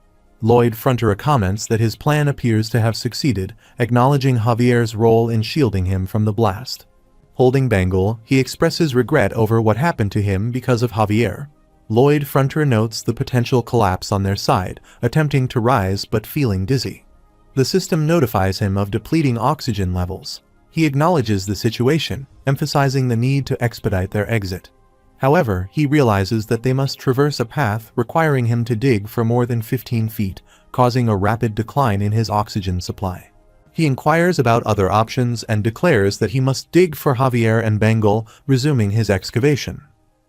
[SPEAKER 1] Lloyd Fronterer comments that his plan appears to have succeeded, acknowledging Javier's role in shielding him from the blast. Holding Bengal, he expresses regret over what happened to him because of Javier. Lloyd Fronterer notes the potential collapse on their side, attempting to rise but feeling dizzy. The system notifies him of depleting oxygen levels. He acknowledges the situation, emphasizing the need to expedite their exit. However, he realizes that they must traverse a path requiring him to dig for more than 15 feet, causing a rapid decline in his oxygen supply. He inquires about other options and declares that he must dig for Javier and Bengal, resuming his excavation.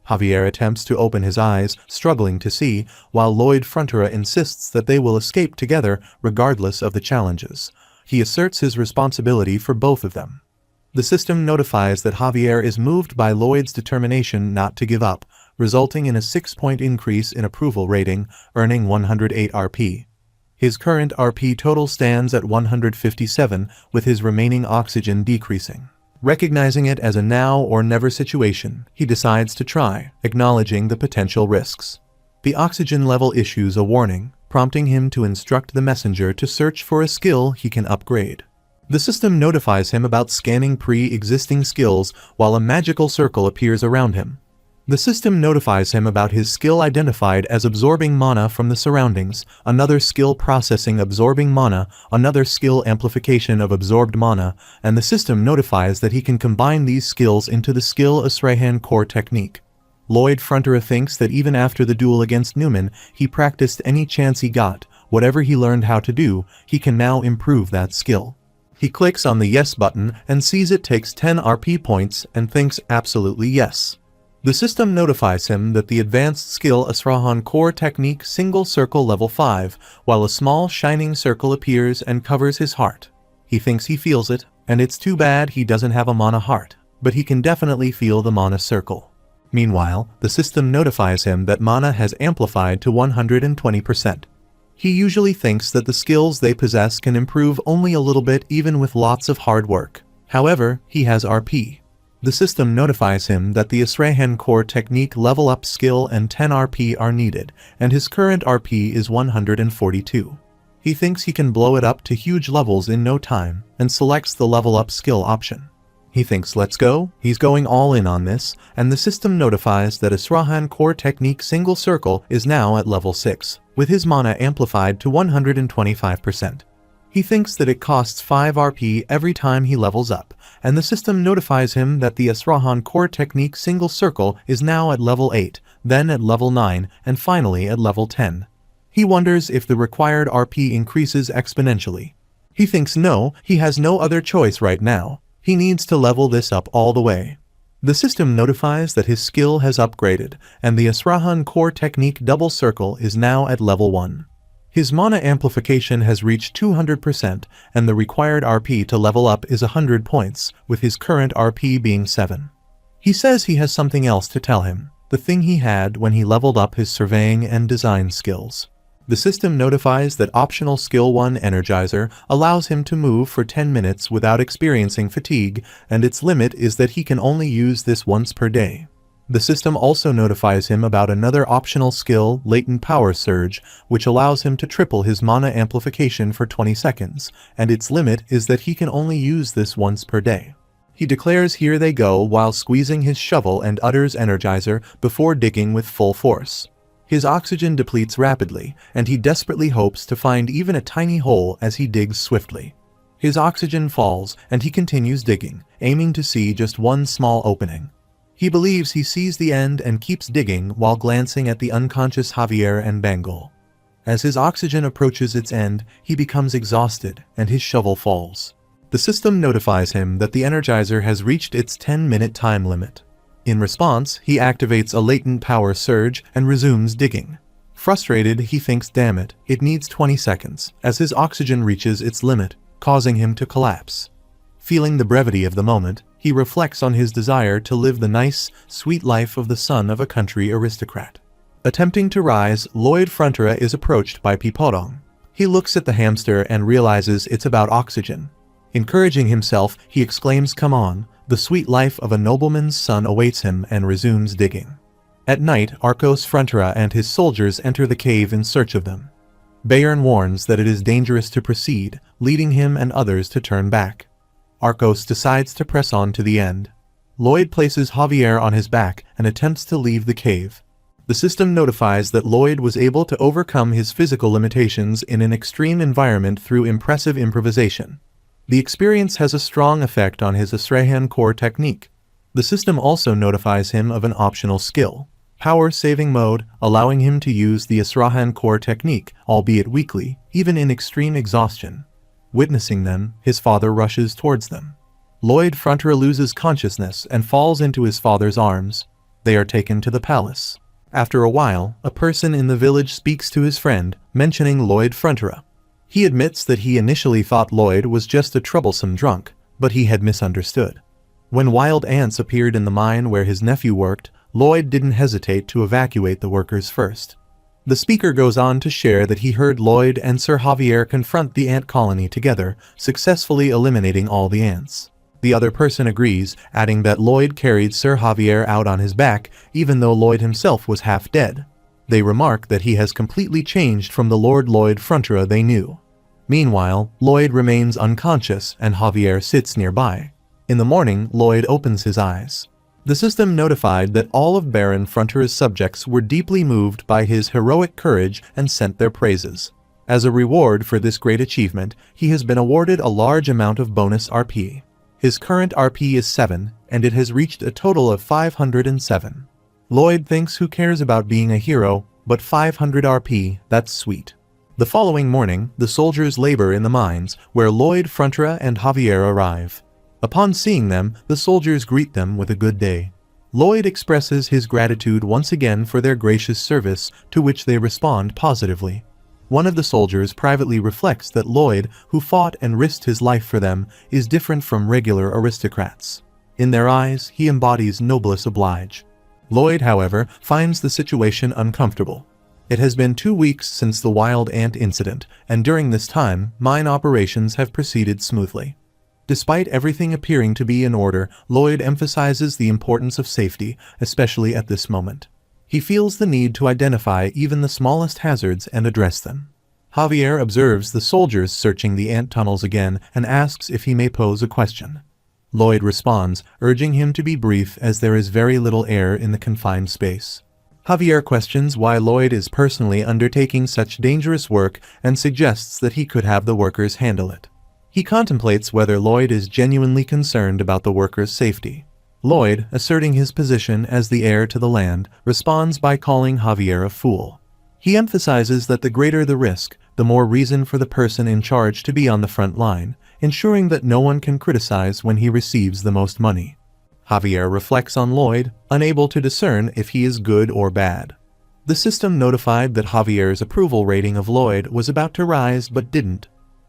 [SPEAKER 1] Javier attempts to open his eyes, struggling to see, while Lloyd Fronterer insists that they will escape together regardless of the challenges. He asserts his responsibility for both of them. The system notifies that Javier is moved by Lloyd's determination not to give up, resulting in a 6-point increase in approval rating, earning 108 RP. His current RP total stands at 157, with his remaining oxygen decreasing. Recognizing it as a now or never situation, he decides to try, acknowledging the potential risks. The oxygen level issues a warning, prompting him to instruct the messenger to search for a skill he can upgrade. The system notifies him about scanning pre-existing skills while a magical circle appears around him. The system notifies him about his skill identified as absorbing mana from the surroundings, another skill processing absorbing mana, another skill amplification of absorbed mana, and the system notifies that he can combine these skills into the skill Asrahan core technique. Lloyd Fronterer thinks that even after the duel against Newman, he practiced any chance he got. Whatever he learned how to do, he can now improve that skill. He clicks on the yes button and sees it takes 10 RP points and thinks absolutely yes. The system notifies him that the advanced skill Asrahan core technique single circle level 5, while a small shining circle appears and covers his heart. He thinks he feels it, and it's too bad he doesn't have a mana heart, but he can definitely feel the mana circle. Meanwhile, the system notifies him that mana has amplified to 120%. He usually thinks that the skills they possess can improve only a little bit even with lots of hard work. However, he has RP. The system notifies him that the Asrahan Core Technique level up skill and 10 RP are needed, and his current RP is 142. He thinks he can blow it up to huge levels in no time, and selects the level up skill option. He thinks let's go, he's going all in on this, and the system notifies that Asrahan Core Technique Single Circle is now at level 6, with his mana amplified to 125%. He thinks that it costs 5 RP every time he levels up, and the system notifies him that the Asrahan Core Technique Single Circle is now at level 8, then at level 9, and finally at level 10. He wonders if the required RP increases exponentially. He thinks no, he has no other choice right now. He needs to level this up all the way. The system notifies that his skill has upgraded, and the Asrahan Core Technique Double Circle is now at level 1. His mana amplification has reached 200%, and the required RP to level up is 100 points, with his current RP being 7. He says he has something else to tell him, the thing he had when he leveled up his surveying and design skills. The system notifies that optional skill 1 Energizer allows him to move for 10 minutes without experiencing fatigue, and its limit is that he can only use this once per day. The system also notifies him about another optional skill, Latent Power Surge, which allows him to triple his mana amplification for 20 seconds, and its limit is that he can only use this once per day. He declares here they go while squeezing his shovel and utters Energizer before digging with full force. His oxygen depletes rapidly, and he desperately hopes to find even a tiny hole as he digs swiftly. His oxygen falls, and he continues digging, aiming to see just one small opening. He believes he sees the end and keeps digging while glancing at the unconscious Javier and Bangle. As his oxygen approaches its end, he becomes exhausted, and his shovel falls. The system notifies him that the Energizer has reached its 10-minute time limit. In response, he activates a latent power surge and resumes digging. Frustrated, he thinks damn it, it needs 20 seconds, as his oxygen reaches its limit, causing him to collapse. Feeling the brevity of the moment, he reflects on his desire to live the nice, sweet life of the son of a country aristocrat. Attempting to rise, Lloyd Frontera is approached by Pipodong. He looks at the hamster and realizes it's about oxygen. Encouraging himself, he exclaims, "Come on, the sweet life of a nobleman's son awaits him," and resumes digging. At night, Arcos Frontera and his soldiers enter the cave in search of them. Bayern warns that it is dangerous to proceed, leading him and others to turn back. Arcos decides to press on to the end. Lloyd places Javier on his back and attempts to leave the cave. The system notifies that Lloyd was able to overcome his physical limitations in an extreme environment through impressive improvisation. The experience has a strong effect on his Asrahan Core Technique. The system also notifies him of an optional skill, Power Saving Mode, allowing him to use the Asrahan Core Technique, albeit weakly, even in extreme exhaustion. Witnessing them, his father rushes towards them. Lloyd Frontera loses consciousness and falls into his father's arms. They are taken to the palace. After a while, a person in the village speaks to his friend, mentioning Lloyd Frontera. He admits that he initially thought Lloyd was just a troublesome drunk, but he had misunderstood. When wild ants appeared in the mine where his nephew worked, Lloyd didn't hesitate to evacuate the workers first. The speaker goes on to share that he heard Lloyd and Sir Javier confront the ant colony together, successfully eliminating all the ants. The other person agrees, adding that Lloyd carried Sir Javier out on his back, even though Lloyd himself was half dead. They remark that he has completely changed from the Lord Lloyd Frontera they knew. Meanwhile, Lloyd remains unconscious and Javier sits nearby. In the morning, Lloyd opens his eyes. The system notified that all of Baron Frontera's subjects were deeply moved by his heroic courage and sent their praises. As a reward for this great achievement, he has been awarded a large amount of bonus RP. His current RP is 7, and it has reached a total of 507. Lloyd thinks who cares about being a hero, but 500 RP, that's sweet. The following morning, the soldiers labor in the mines, where Lloyd Frontera and Javier arrive. Upon seeing them, the soldiers greet them with a good day. Lloyd expresses his gratitude once again for their gracious service, to which they respond positively. One of the soldiers privately reflects that Lloyd, who fought and risked his life for them, is different from regular aristocrats. In their eyes, he embodies noblesse oblige. Lloyd, however, finds the situation uncomfortable. It has been 2 weeks since the wild ant incident, and during this time, mine operations have proceeded smoothly. Despite everything appearing to be in order, Lloyd emphasizes the importance of safety, especially at this moment. He feels the need to identify even the smallest hazards and address them. Javier observes the soldiers searching the ant tunnels again and asks if he may pose a question. Lloyd responds, urging him to be brief as there is very little air in the confined space. Javier questions why Lloyd is personally undertaking such dangerous work and suggests that he could have the workers handle it. He contemplates whether Lloyd is genuinely concerned about the workers' safety. Lloyd, asserting his position as the heir to the land, responds by calling Javier a fool. He emphasizes that the greater the risk, the more reason for the person in charge to be on the front line, ensuring that no one can criticize when he receives the most money. Javier reflects on Lloyd, unable to discern if he is good or bad. The system notified that Javier's approval rating of Lloyd was about to rise but didn't.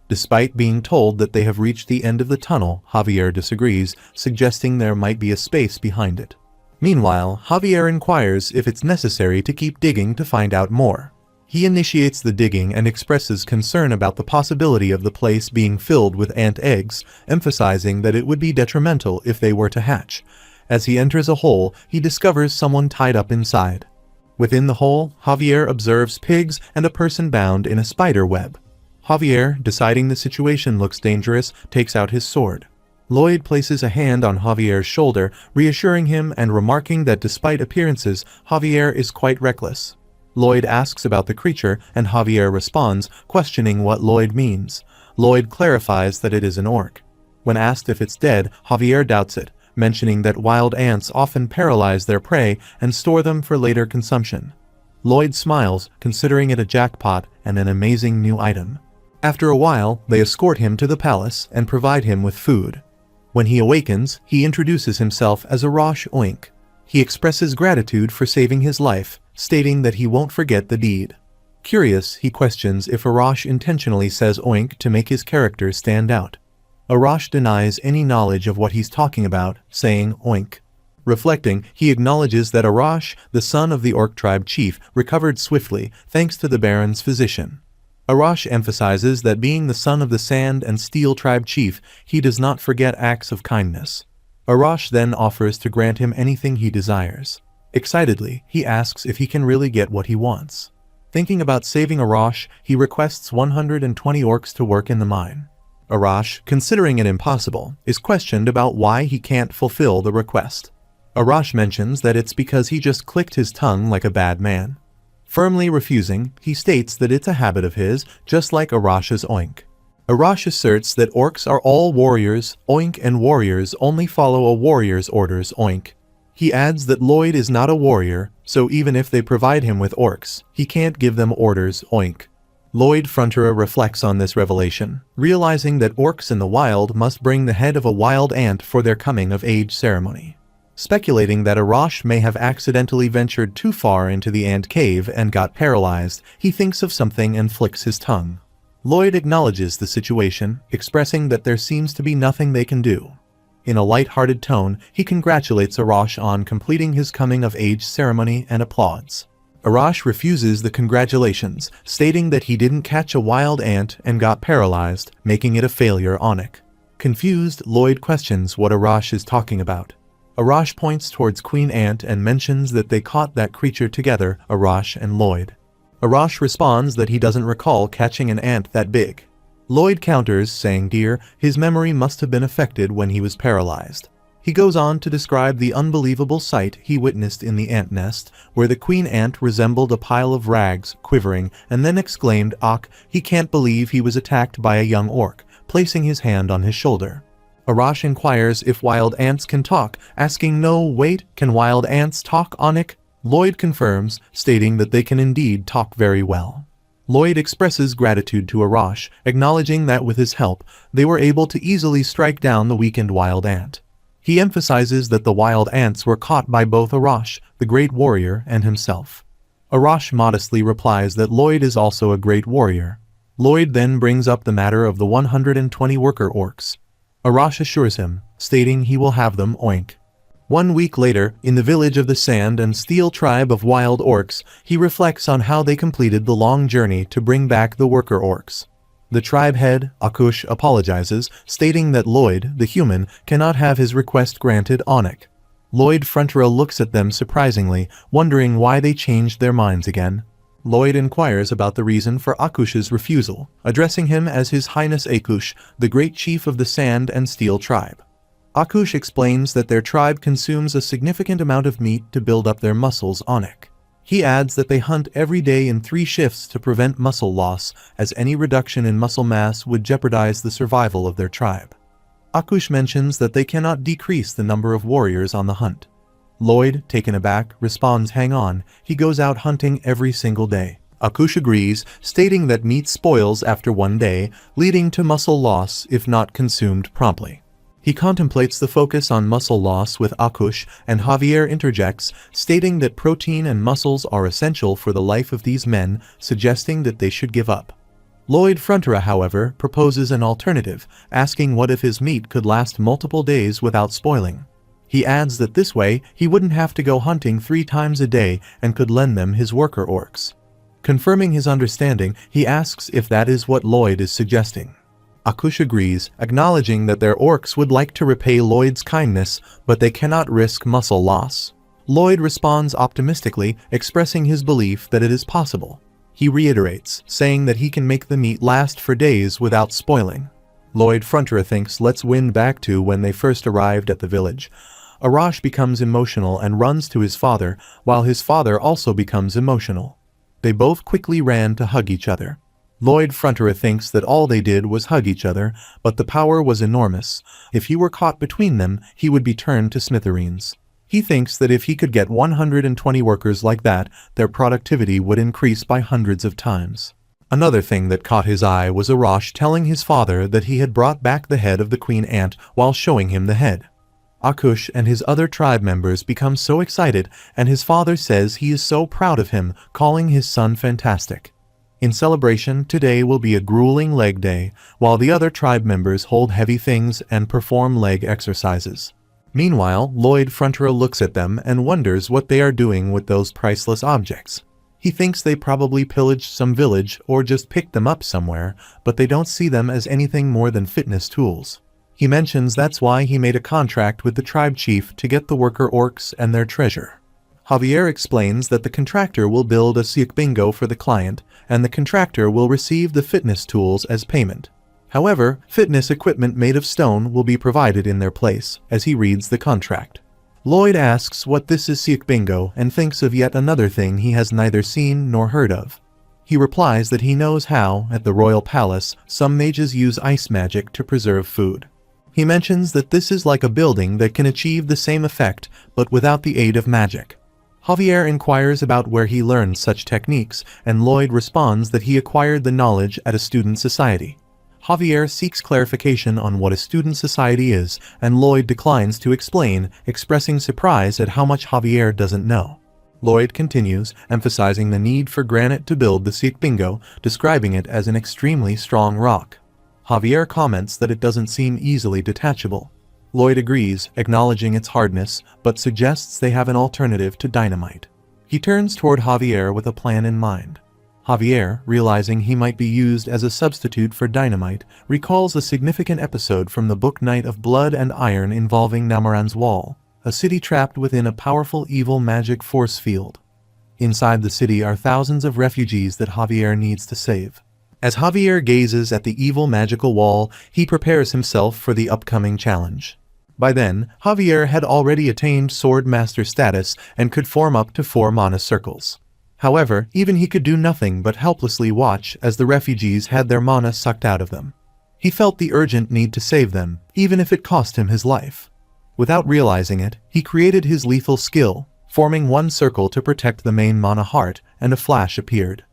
[SPEAKER 1] Despite being told that they have reached the end of the tunnel, Javier disagrees, suggesting there might be a space behind it. Meanwhile, Javier inquires if it's necessary to keep digging to find out more. He initiates the digging and expresses concern about the possibility of the place being filled with ant eggs, emphasizing that it would be detrimental if they were to hatch. As he enters a hole, he discovers someone tied up inside. Within the hole, Javier observes pigs and a person bound in a spider web. Javier, deciding the situation looks dangerous, takes out his sword. Lloyd places a hand on Javier's shoulder, reassuring him and remarking that despite appearances, Javier is quite reckless. Lloyd asks about the creature, and Javier responds, questioning what Lloyd means. Lloyd clarifies that it is an orc. When asked if it's dead, Javier doubts it, mentioning that wild ants often paralyze their prey and store them for later consumption. Lloyd smiles, considering it a jackpot and an amazing new item. After a while, they escort him to the palace and provide him with food. When he awakens, he introduces himself as Arash Oink. He expresses gratitude for saving his life, stating that he won't forget the deed. Curious, he questions if Arash intentionally says Oink to make his character stand out. Arash denies any knowledge of what he's talking about, saying Oink. Reflecting, he acknowledges that Arash, the son of the Orc tribe chief, recovered swiftly thanks to the Baron's physician. Arash emphasizes that being the son of the Sand and Steel tribe chief, he does not forget acts of kindness. Arash then offers to grant him anything he desires. Excitedly, he asks if he can really get what he wants. Thinking about saving Arash, he requests 120 orcs to work in the mine. Arash, considering it impossible, is questioned about why he can't fulfill the request. Arash mentions that it's because he just clicked his tongue like a bad man. Firmly refusing, he states that it's a habit of his, just like Arash's Oink. Arash asserts that orcs are all warriors, Oink, and warriors only follow a warrior's orders, Oink. He adds that Lloyd is not a warrior, so even if they provide him with orcs, he can't give them orders, Oink. Lloyd Frontera reflects on this revelation, realizing that orcs in the wild must bring the head of a wild ant for their coming-of-age ceremony. Speculating that Arash may have accidentally ventured too far into the ant cave and got paralyzed, he thinks of something and flicks his tongue. Lloyd acknowledges the situation, expressing that there seems to be nothing they can do. In a light-hearted tone, he congratulates Arash on completing his coming-of-age ceremony and applauds. Arash refuses the congratulations, stating that he didn't catch a wild ant and got paralyzed, making it a failure on it. Confused, Lloyd questions what Arash is talking about. Arash points towards Queen Ant and mentions that they caught that creature together, Arash and Lloyd. Arash responds that he doesn't recall catching an ant that big. Lloyd counters, saying his memory must have been affected when he was paralyzed. He goes on to describe the unbelievable sight he witnessed in the ant nest, where the queen ant resembled a pile of rags, quivering, and then exclaimed, he can't believe he was attacked by a young orc, placing his hand on his shoulder. Arash inquires if wild ants can talk, asking can wild ants talk, Onik? Lloyd confirms, stating that they can indeed talk very well. Lloyd expresses gratitude to Arash, acknowledging that with his help, they were able to easily strike down the weakened wild ant. He emphasizes that the wild ants were caught by both Arash, the great warrior, and himself. Arash modestly replies that Lloyd is also a great warrior. Lloyd then brings up the matter of the 120 worker orcs. Arash assures him, stating he will have them, Oink. 1 week later, in the village of the Sand and Steel tribe of wild orcs, he reflects on how they completed the long journey to bring back the worker orcs. The tribe head, Akush, apologizes, stating that Lloyd, the human, cannot have his request granted Onik. Lloyd Frontera looks at them surprisingly, wondering why they changed their minds again. Lloyd inquires about the reason for Akush's refusal, addressing him as His Highness Akush, the great chief of the Sand and Steel tribe. Akush explains that their tribe consumes a significant amount of meat to build up their muscles Onik. He adds that they hunt every day in 3 shifts to prevent muscle loss, as any reduction in muscle mass would jeopardize the survival of their tribe. Akush mentions that they cannot decrease the number of warriors on the hunt. Lloyd, taken aback, responds, "Hang on, he goes out hunting every single day." Akush agrees, stating that meat spoils after 1 day, leading to muscle loss if not consumed promptly. He contemplates the focus on muscle loss with Akush, and Javier interjects, stating that protein and muscles are essential for the life of these men, suggesting that they should give up. Lloyd Frontera, however, proposes an alternative, asking what if his meat could last multiple days without spoiling. He adds that this way, he wouldn't have to go hunting 3 times a day and could lend them his worker orcs. Confirming his understanding, he asks if that is what Lloyd is suggesting. Akush agrees, acknowledging that their orcs would like to repay Lloyd's kindness, but they cannot risk muscle loss. Lloyd responds optimistically, expressing his belief that it is possible. He reiterates, saying that he can make the meat last for days without spoiling. Lloyd Frontera thinks let's wind back to when they first arrived at the village. Arash becomes emotional and runs to his father, while his father also becomes emotional. They both quickly ran to hug each other. Lloyd Frontera thinks that all they did was hug each other, but the power was enormous. If he were caught between them, he would be turned to smithereens. He thinks that if he could get 120 workers like that, their productivity would increase by hundreds of times. Another thing that caught his eye was Arash telling his father that he had brought back the head of the queen ant while showing him the head. Akush and his other tribe members become so excited, and his father says he is so proud of him, calling his son fantastic. In celebration, today will be a grueling leg day, while the other tribe members hold heavy things and perform leg exercises. Meanwhile, Lloyd Frontera looks at them and wonders what they are doing with those priceless objects. He thinks they probably pillaged some village or just picked them up somewhere, but they don't see them as anything more than fitness tools. He mentions that's why he made a contract with the tribe chief to get the worker orcs and their treasure. Javier explains that the contractor will build a Siakbingo for the client, and the contractor will receive the fitness tools as payment. However, fitness equipment made of stone will be provided in their place, as he reads the contract. Lloyd asks what this is Siakbingo and thinks of yet another thing he has neither seen nor heard of. He replies that he knows how, at the royal palace, some mages use ice magic to preserve food. He mentions that this is like a building that can achieve the same effect, but without the aid of magic. Javier inquires about where he learned such techniques, and Lloyd responds that he acquired the knowledge at a student society. Javier seeks clarification on what a student society is, and Lloyd declines to explain, expressing surprise at how much Javier doesn't know. Lloyd continues, emphasizing the need for granite to build the Siakbingo, describing it as an extremely strong rock. Javier comments that it doesn't seem easily detachable. Lloyd agrees, acknowledging its hardness, but suggests they have an alternative to dynamite. He turns toward Javier with a plan in mind. Javier, realizing he might be used as a substitute for dynamite, recalls a significant episode from the book Night of Blood and Iron involving Namaran's Wall, a city trapped within a powerful evil magic force field. Inside the city are thousands of refugees that Javier needs to save. As Javier gazes at the evil magical wall, he prepares himself for the upcoming challenge. By then, Javier had already attained Sword Master status and could form up to 4 mana circles. However, even he could do nothing but helplessly watch as the refugees had their mana sucked out of them. He felt the urgent need to save them, even if it cost him his life. Without realizing it, he created his lethal skill, forming 1 circle to protect the main mana heart, and a flash appeared.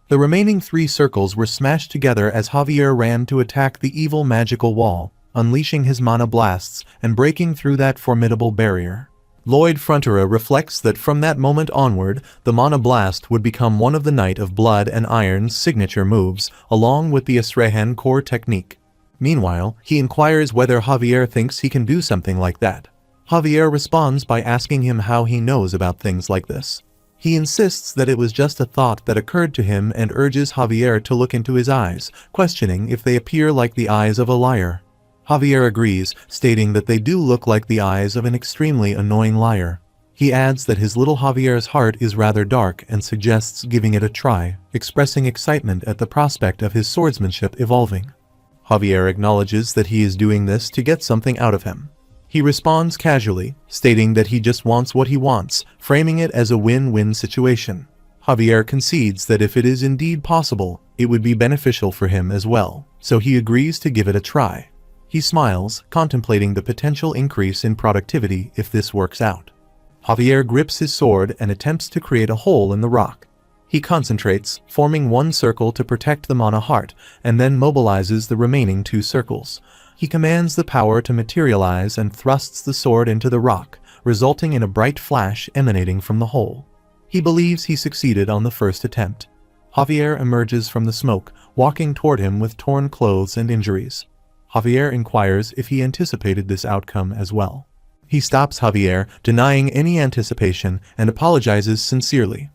[SPEAKER 1] The remaining 3 circles were smashed together as Javier ran to attack the evil magical wall, unleashing his mana blasts and breaking through that formidable barrier. Lloyd Frontera reflects that from that moment onward, the Mana Blast would become one of the Night of Blood and Iron's signature moves, along with the Esrehan core technique. Meanwhile, he inquires whether Javier thinks he can do something like that. Javier responds by asking him how he knows about things like this. He insists that it was just a thought that occurred to him and urges Javier to look into his eyes, questioning if they appear like the eyes of a liar. Javier agrees, stating that they do look like the eyes of an extremely annoying liar. He adds that his little Javier's heart is rather dark and suggests giving it a try, expressing excitement at the prospect of his swordsmanship evolving. Javier acknowledges that he is doing this to get something out of him. He responds casually, stating that he just wants what he wants, framing it as a win-win situation. Javier concedes that if it is indeed possible, it would be beneficial for him as well, so he agrees to give it a try. He smiles, contemplating the potential increase in productivity if this works out. Javier grips his sword and attempts to create a hole in the rock. He concentrates, forming one circle to protect the mana heart, and then mobilizes the remaining 2 circles. He commands the power to materialize and thrusts the sword into the rock, resulting in a bright flash emanating from the hole. He believes he succeeded on the first attempt. Javier emerges from the smoke, walking toward him with torn clothes and injuries. Javier inquires if he anticipated this outcome as well. He stops Javier, denying any anticipation, and apologizes sincerely.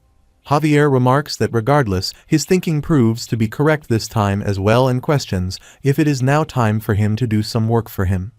[SPEAKER 1] Javier remarks that regardless, his thinking proves to be correct this time as well and questions if it is now time for him to do some work for him.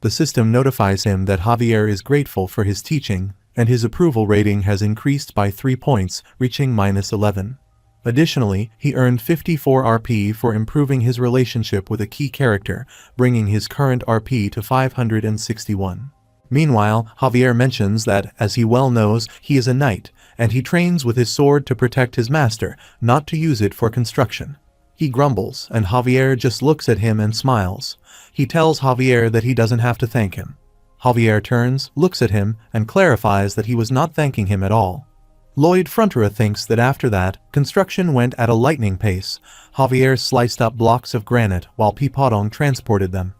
[SPEAKER 1] The system notifies him that Javier is grateful for his teaching, and his approval rating has increased by 3 points, reaching -11. Additionally, he earned 54 RP for improving his relationship with a key character, bringing his current RP to 561. Meanwhile, Javier mentions that, as he well knows, he is a knight, and he trains with his sword to protect his master, not to use it for construction. He grumbles, and Javier just looks at him and smiles. He tells Javier that he doesn't have to thank him. Javier turns, looks at him, and clarifies that he was not thanking him at all. Lloyd Frontera thinks that after that, construction went at a lightning pace. Javier sliced up blocks of granite while Pipadong transported them.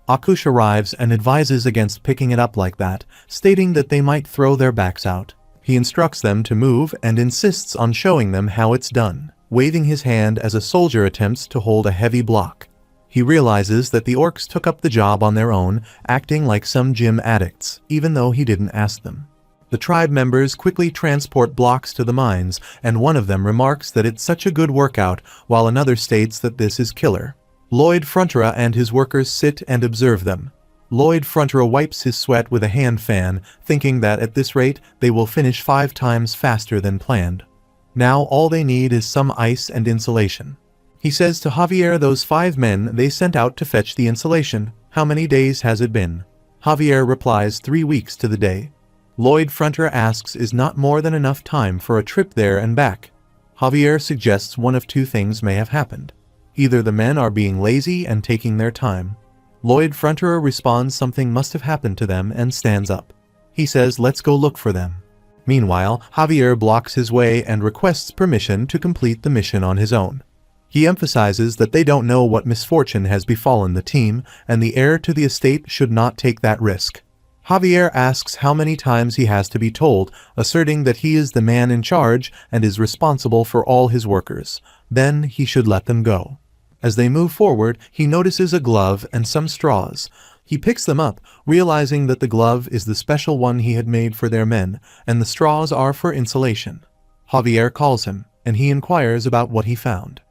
[SPEAKER 1] Akush arrives and advises against picking it up like that, stating that they might throw their backs out. He instructs them to move and insists on showing them how it's done, waving his hand as a soldier attempts to hold a heavy block. He realizes that the orcs took up the job on their own, acting like some gym addicts, even though he didn't ask them. The tribe members quickly transport blocks to the mines, and one of them remarks that it's such a good workout, while another states that this is killer. Lloyd Frontera and his workers sit and observe them. Lloyd Frontera wipes his sweat with a hand fan, thinking that at this rate, they will finish 5 times faster than planned. Now all they need is some ice and insulation. He says to Javier those 5 men they sent out to fetch the insulation. How many days has it been? Javier replies 3 weeks to the day. Lloyd Frontera asks is not more than enough time for a trip there and back. Javier suggests one of 2 things may have happened. Either the men are being lazy and taking their time. Lloyd Frontera responds something must have happened to them and stands up. He says let's go look for them. Meanwhile, Javier blocks his way and requests permission to complete the mission on his own. He emphasizes that they don't know what misfortune has befallen the team, and the heir to the estate should not take that risk. Javier asks how many times he has to be told, asserting that he is the man in charge and is responsible for all his workers. Then he should let them go. As they move forward, he notices a glove and some straws. He picks them up, realizing that the glove is the special one he had made for their men, and the straws are for insulation. Javier calls him, and he inquires about what he found.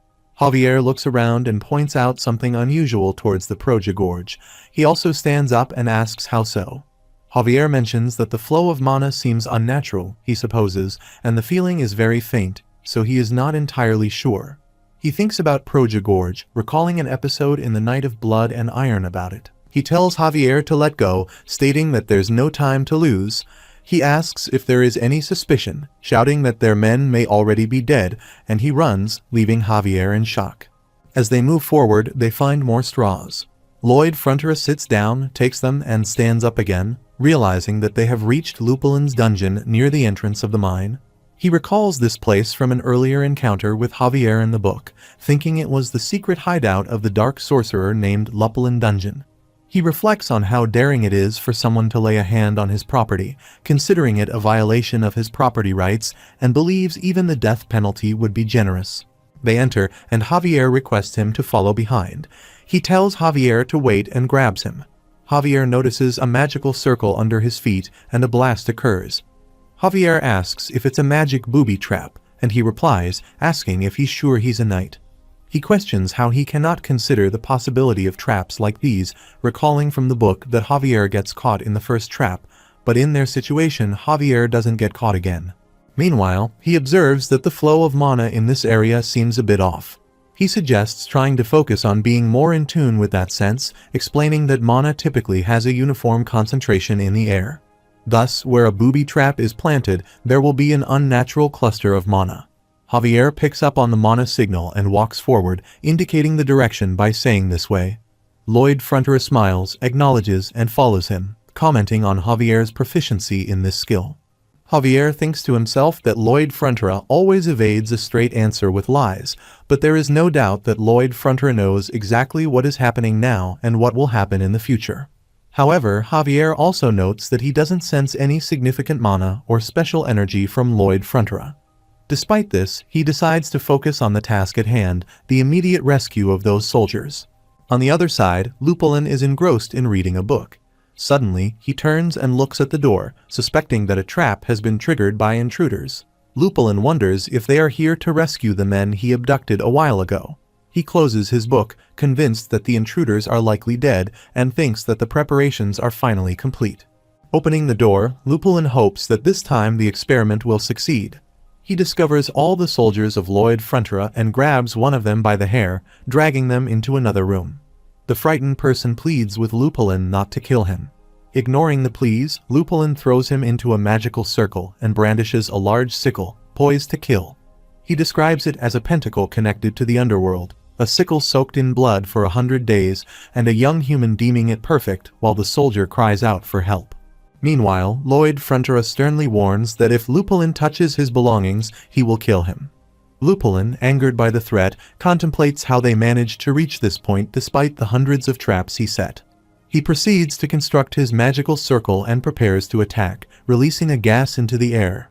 [SPEAKER 1] Javier looks around and points out something unusual towards the Proja Gorge. He also stands up and asks how so. Javier mentions that the flow of mana seems unnatural, he supposes, and the feeling is very faint, so he is not entirely sure. He thinks about Proja Gorge, recalling an episode in The Night of Blood and Iron about it. He tells Javier to let go, stating that there's no time to lose. He asks if there is any suspicion, shouting that their men may already be dead, and he runs, leaving Javier in shock. As they move forward, they find more straws. Lloyd Frontera sits down, takes them, and stands up again, realizing that they have reached Lupulin's dungeon near the entrance of the mine. He recalls this place from an earlier encounter with Javier in the book, thinking it was the secret hideout of the dark sorcerer named Lupulin Dungeon. He reflects on how daring it is for someone to lay a hand on his property, considering it a violation of his property rights, and believes even the death penalty would be generous. They enter, and Javier requests him to follow behind. He tells Javier to wait and grabs him. Javier notices a magical circle under his feet, and a blast occurs. Javier asks if it's a magic booby trap, and he replies, asking if he's sure he's a knight. He questions how he cannot consider the possibility of traps like these, recalling from the book that Javier gets caught in the first trap, but in their situation Javier doesn't get caught again. Meanwhile, he observes that the flow of mana in this area seems a bit off. He suggests trying to focus on being more in tune with that sense, explaining that mana typically has a uniform concentration in the air. Thus, where a booby trap is planted, there will be an unnatural cluster of mana. Javier picks up on the mana signal and walks forward, indicating the direction by saying this way. Lloyd Frontera smiles, acknowledges, and follows him, commenting on Javier's proficiency in this skill. Javier thinks to himself that Lloyd Frontera always evades a straight answer with lies, but there is no doubt that Lloyd Frontera knows exactly what is happening now and what will happen in the future. However, Javier also notes that he doesn't sense any significant mana or special energy from Lloyd Frontera. Despite this, he decides to focus on the task at hand, the immediate rescue of those soldiers. On the other side, Lupulin is engrossed in reading a book. Suddenly, he turns and looks at the door, suspecting that a trap has been triggered by intruders. Lupulin wonders if they are here to rescue the men he abducted a while ago. He closes his book, convinced that the intruders are likely dead, and thinks that the preparations are finally complete. Opening the door, Lupulin hopes that this time the experiment will succeed. He discovers all the soldiers of Lloyd Frontera and grabs one of them by the hair, dragging them into another room. The frightened person pleads with Lupulin not to kill him. Ignoring the pleas, Lupulin throws him into a magical circle and brandishes a large sickle, poised to kill. He describes it as a pentacle connected to the underworld, a sickle soaked in blood for 100 days, and a young human deeming it perfect while the soldier cries out for help. Meanwhile, Lloyd Frontera sternly warns that if Lupulin touches his belongings, he will kill him. Lupulin, angered by the threat, contemplates how they managed to reach this point despite the hundreds of traps he set. He proceeds to construct his magical circle and prepares to attack, releasing a gas into the air.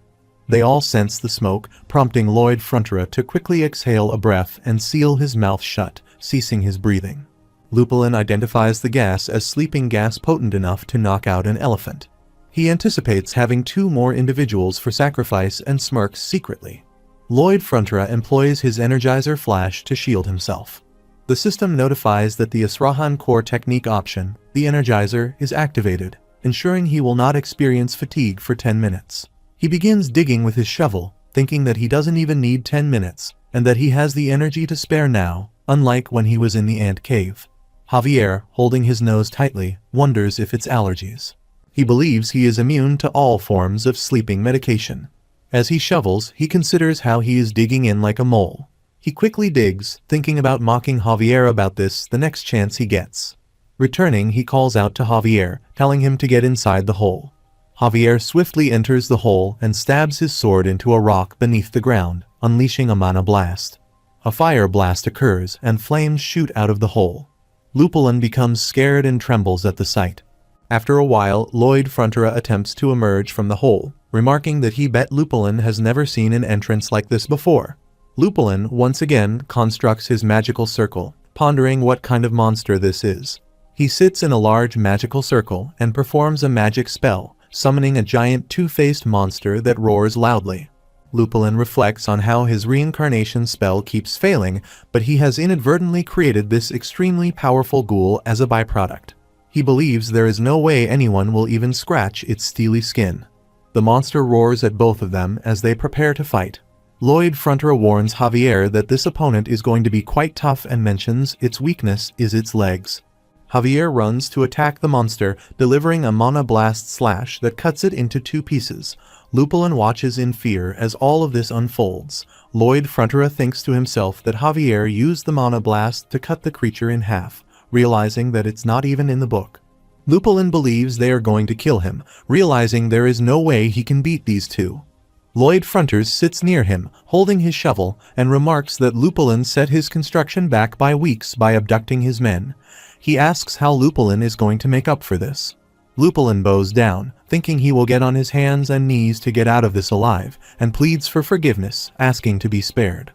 [SPEAKER 1] They all sense the smoke, prompting Lloyd Frontera to quickly exhale a breath and seal his mouth shut, ceasing his breathing. Lupulin identifies the gas as sleeping gas potent enough to knock out an elephant. He anticipates having 2 more individuals for sacrifice and smirks secretly. Lloyd Frontera employs his Energizer Flash to shield himself. The system notifies that the Asrahan Core technique option, the Energizer, is activated, ensuring he will not experience fatigue for 10 minutes. He begins digging with his shovel, thinking that he doesn't even need 10 minutes, and that he has the energy to spare now, unlike when he was in the ant cave. Javier, holding his nose tightly, wonders if it's allergies. He believes he is immune to all forms of sleeping medication. As he shovels, he considers how he is digging in like a mole. He quickly digs, thinking about mocking Javier about this the next chance he gets. Returning, he calls out to Javier, telling him to get inside the hole. Javier swiftly enters the hole and stabs his sword into a rock beneath the ground, unleashing a mana blast. A fire blast occurs, and flames shoot out of the hole. Lupulin becomes scared and trembles at the sight. After a while, Lloyd Frontera attempts to emerge from the hole, remarking that he bet Lupulin has never seen an entrance like this before. Lupulin once again constructs his magical circle, pondering what kind of monster this is. He sits in a large magical circle and performs a magic spell, summoning a giant 2-faced monster that roars loudly. Lupulin reflects on how his reincarnation spell keeps failing, but he has inadvertently created this extremely powerful ghoul as a byproduct. He believes there is no way anyone will even scratch its steely skin. The monster roars at both of them as they prepare to fight. Lloyd Frontera warns Javier that this opponent is going to be quite tough and mentions its weakness is its legs. Javier runs to attack the monster, delivering a mana blast slash that cuts it into 2 pieces. Lupulin watches in fear as all of this unfolds. Lloyd Frontera thinks to himself that Javier used the mana blast to cut the creature in half, realizing that it's not even in the book. Lupulin believes they are going to kill him, realizing there is no way he can beat these 2. Lloyd Frontera sits near him, holding his shovel, and remarks that Lupulin set his construction back by weeks by abducting his men. He asks how Lupulin is going to make up for this. Lupulin bows down, thinking he will get on his hands and knees to get out of this alive, and pleads for forgiveness, asking to be spared.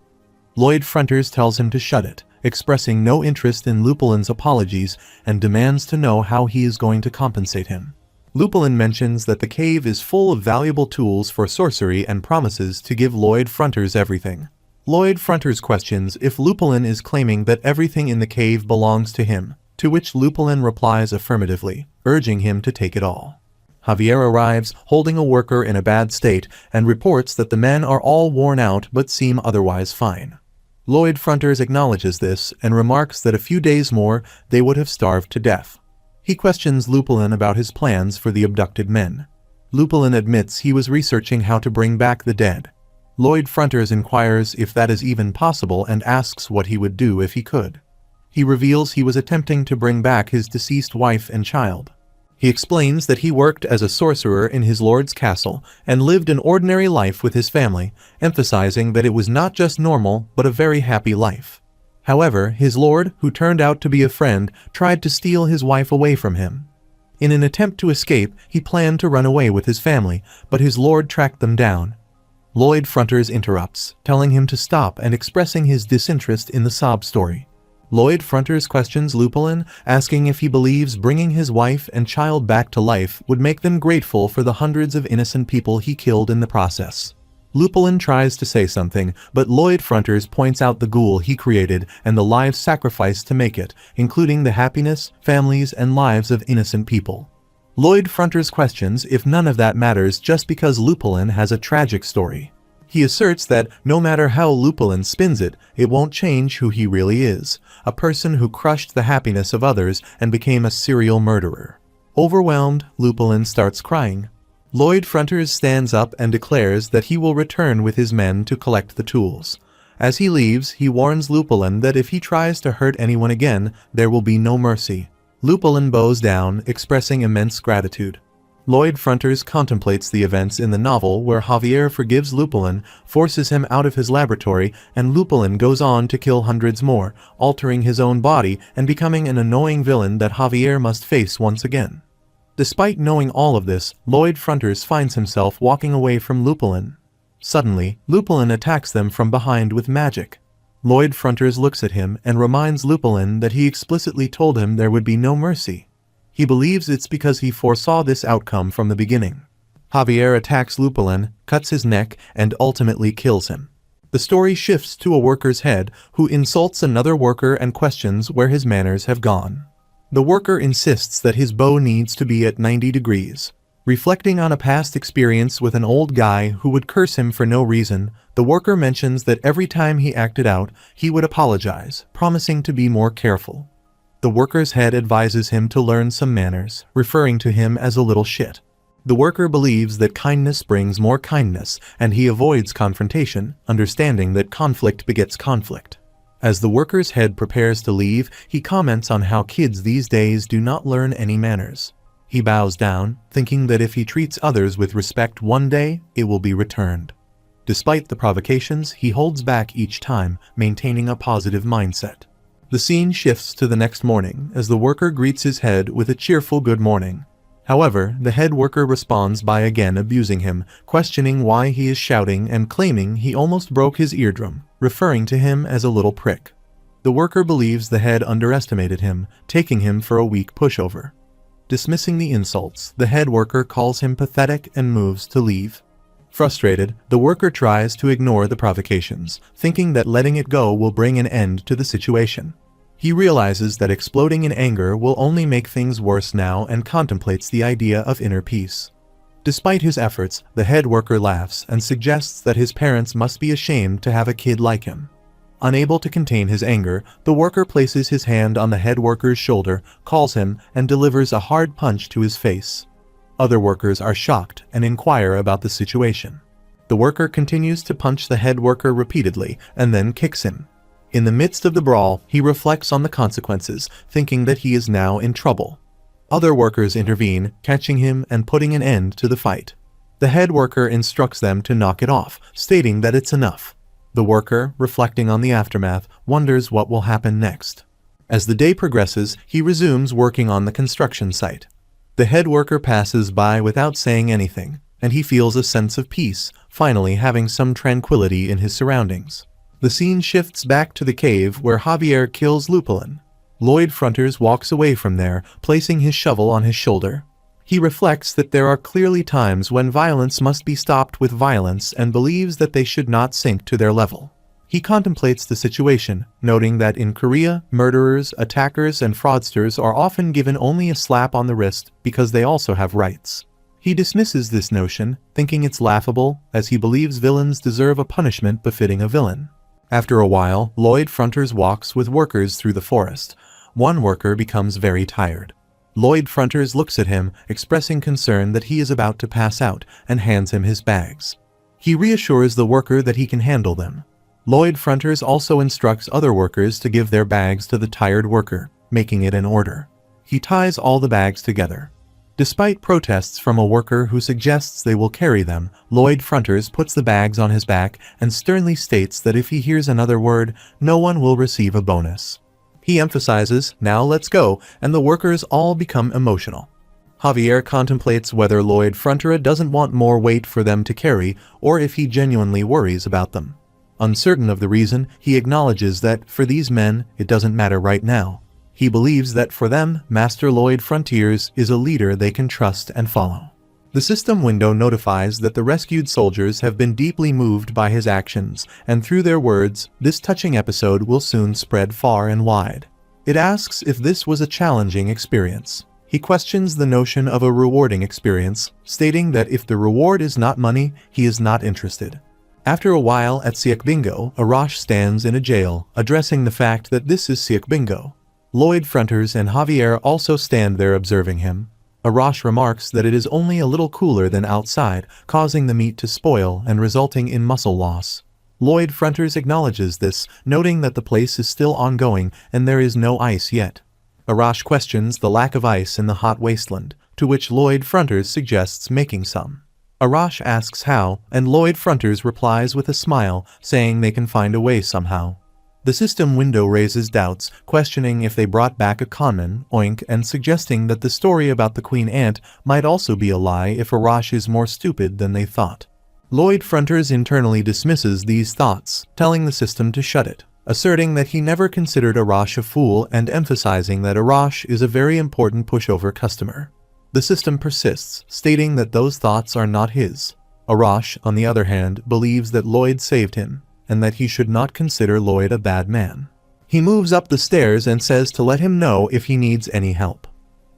[SPEAKER 1] Lloyd Frontera tells him to shut it, expressing no interest in Lupulin's apologies and demands to know how he is going to compensate him. Lupulin mentions that the cave is full of valuable tools for sorcery and promises to give Lloyd Fronters everything. Lloyd Fronters questions if Lupulin is claiming that everything in the cave belongs to him, to which Lupulin replies affirmatively, urging him to take it all. Javier arrives, holding a worker in a bad state, and reports that the men are all worn out but seem otherwise fine. Lloyd Fronters acknowledges this and remarks that a few days more they would have starved to death. He questions Lupulin about his plans for the abducted men. Lupulin admits he was researching how to bring back the dead. Lloyd Fronters inquires if that is even possible and asks what he would do if he could. He reveals he was attempting to bring back his deceased wife and child. He explains that he worked as a sorcerer in his lord's castle and lived an ordinary life with his family, emphasizing that it was not just normal but a very happy life. However, his lord, who turned out to be a friend, tried to steal his wife away from him. In an attempt to escape, he planned to run away with his family, but his lord tracked them down. Lloyd Fronters interrupts, telling him to stop and expressing his disinterest in the sob story. Lloyd Fronters questions Lupulin, asking if he believes bringing his wife and child back to life would make them grateful for the hundreds of innocent people he killed in the process. Lupulin tries to say something, but Lloyd Fronters points out the ghoul he created and the lives sacrificed to make it, including the happiness, families, and lives of innocent people. Lloyd Fronters questions if none of that matters just because Lupulin has a tragic story. He asserts that, no matter how Lupulin spins it, it won't change who he really is, a person who crushed the happiness of others and became a serial murderer. Overwhelmed, Lupulin starts crying. Lloyd Fronters stands up and declares that he will return with his men to collect the tools. As he leaves, he warns Lupulin that if he tries to hurt anyone again, there will be no mercy. Lupulin bows down, expressing immense gratitude. Lloyd Fronters contemplates the events in the novel where Javier forgives Lupulin, forces him out of his laboratory, and Lupulin goes on to kill hundreds more, altering his own body and becoming an annoying villain that Javier must face once again. Despite knowing all of this, Lloyd Fronters finds himself walking away from Lupulin. Suddenly, Lupulin attacks them from behind with magic. Lloyd Fronters looks at him and reminds Lupulin that he explicitly told him there would be no mercy. He believes it's because he foresaw this outcome from the beginning. Javier attacks Lupulin, cuts his neck, and ultimately kills him. The story shifts to a worker's head who insults another worker and questions where his manners have gone. The worker insists that his bow needs to be at 90 degrees. Reflecting on a past experience with an old guy who would curse him for no reason, the worker mentions that every time he acted out, he would apologize, promising to be more careful. The worker's head advises him to learn some manners, referring to him as a little shit. The worker believes that kindness brings more kindness, and he avoids confrontation, understanding that conflict begets conflict. As the worker's head prepares to leave, he comments on how kids these days do not learn any manners. He bows down, thinking that if he treats others with respect one day, it will be returned. Despite the provocations, he holds back each time, maintaining a positive mindset. The scene shifts to the next morning as the worker greets his head with a cheerful good morning. However, the head worker responds by again abusing him, questioning why he is shouting and claiming he almost broke his eardrum, referring to him as a little prick. The worker believes the head underestimated him, taking him for a weak pushover. Dismissing the insults, the head worker calls him pathetic and moves to leave. Frustrated, the worker tries to ignore the provocations, thinking that letting it go will bring an end to the situation. He realizes that exploding in anger will only make things worse now and contemplates the idea of inner peace. Despite his efforts, the head worker laughs and suggests that his parents must be ashamed to have a kid like him. Unable to contain his anger, the worker places his hand on the head worker's shoulder, calls him, and delivers a hard punch to his face. Other workers are shocked and inquire about the situation. The worker continues to punch the head worker repeatedly and then kicks him. In the midst of the brawl, he reflects on the consequences, thinking that he is now in trouble. Other workers intervene, catching him and putting an end to the fight. The head worker instructs them to knock it off, stating that it's enough. The worker, reflecting on the aftermath, wonders what will happen next. As the day progresses, he resumes working on the construction site. The head worker passes by without saying anything, and he feels a sense of peace, finally having some tranquility in his surroundings. The scene shifts back to the cave where Javier kills Lupulin. Lloyd Fronters walks away from there, placing his shovel on his shoulder. He reflects that there are clearly times when violence must be stopped with violence and believes that they should not sink to their level. He contemplates the situation, noting that in Korea, murderers, attackers, and fraudsters are often given only a slap on the wrist because they also have rights. He dismisses this notion, thinking it's laughable, as he believes villains deserve a punishment befitting a villain. After a while, Lloyd Fronters walks with workers through the forest. One worker becomes very tired. Lloyd Fronters looks at him, expressing concern that he is about to pass out, and hands him his bags. He reassures the worker that he can handle them. Lloyd Fronters also instructs other workers to give their bags to the tired worker, making it an order. He ties all the bags together. Despite protests from a worker who suggests they will carry them, Lloyd Fronters puts the bags on his back and sternly states that if he hears another word, no one will receive a bonus. He emphasizes, "Now let's go," and the workers all become emotional. Javier contemplates whether Lloyd Frontera doesn't want more weight for them to carry, or if he genuinely worries about them. Uncertain of the reason, he acknowledges that, for these men, it doesn't matter right now. He believes that for them, Master Lloyd Fronters is a leader they can trust and follow. The system window notifies that the rescued soldiers have been deeply moved by his actions, and through their words, this touching episode will soon spread far and wide. It asks if this was a challenging experience. He questions the notion of a rewarding experience, stating that if the reward is not money, he is not interested. After a while at Siakbingo, Arash stands in a jail, addressing the fact that this is Siakbingo. Lloyd Fronters and Javier also stand there observing him. Arash remarks that it is only a little cooler than outside, causing the meat to spoil and resulting in muscle loss. Lloyd Fronters acknowledges this, noting that the place is still ongoing and there is no ice yet. Arash questions the lack of ice in the hot wasteland, to which Lloyd Fronters suggests making some. Arash asks how, and Lloyd Fronters replies with a smile, saying they can find a way somehow. The system window raises doubts, questioning if they brought back a conman, Oink, and suggesting that the story about the Queen Ant might also be a lie if Arash is more stupid than they thought. Lloyd Fronters internally dismisses these thoughts, telling the system to shut it, asserting that he never considered Arash a fool and emphasizing that Arash is a very important pushover customer. The system persists, stating that those thoughts are not his. Arash, on the other hand, believes that Lloyd saved him, and that he should not consider Lloyd a bad man. He moves up the stairs and says to let him know if he needs any help.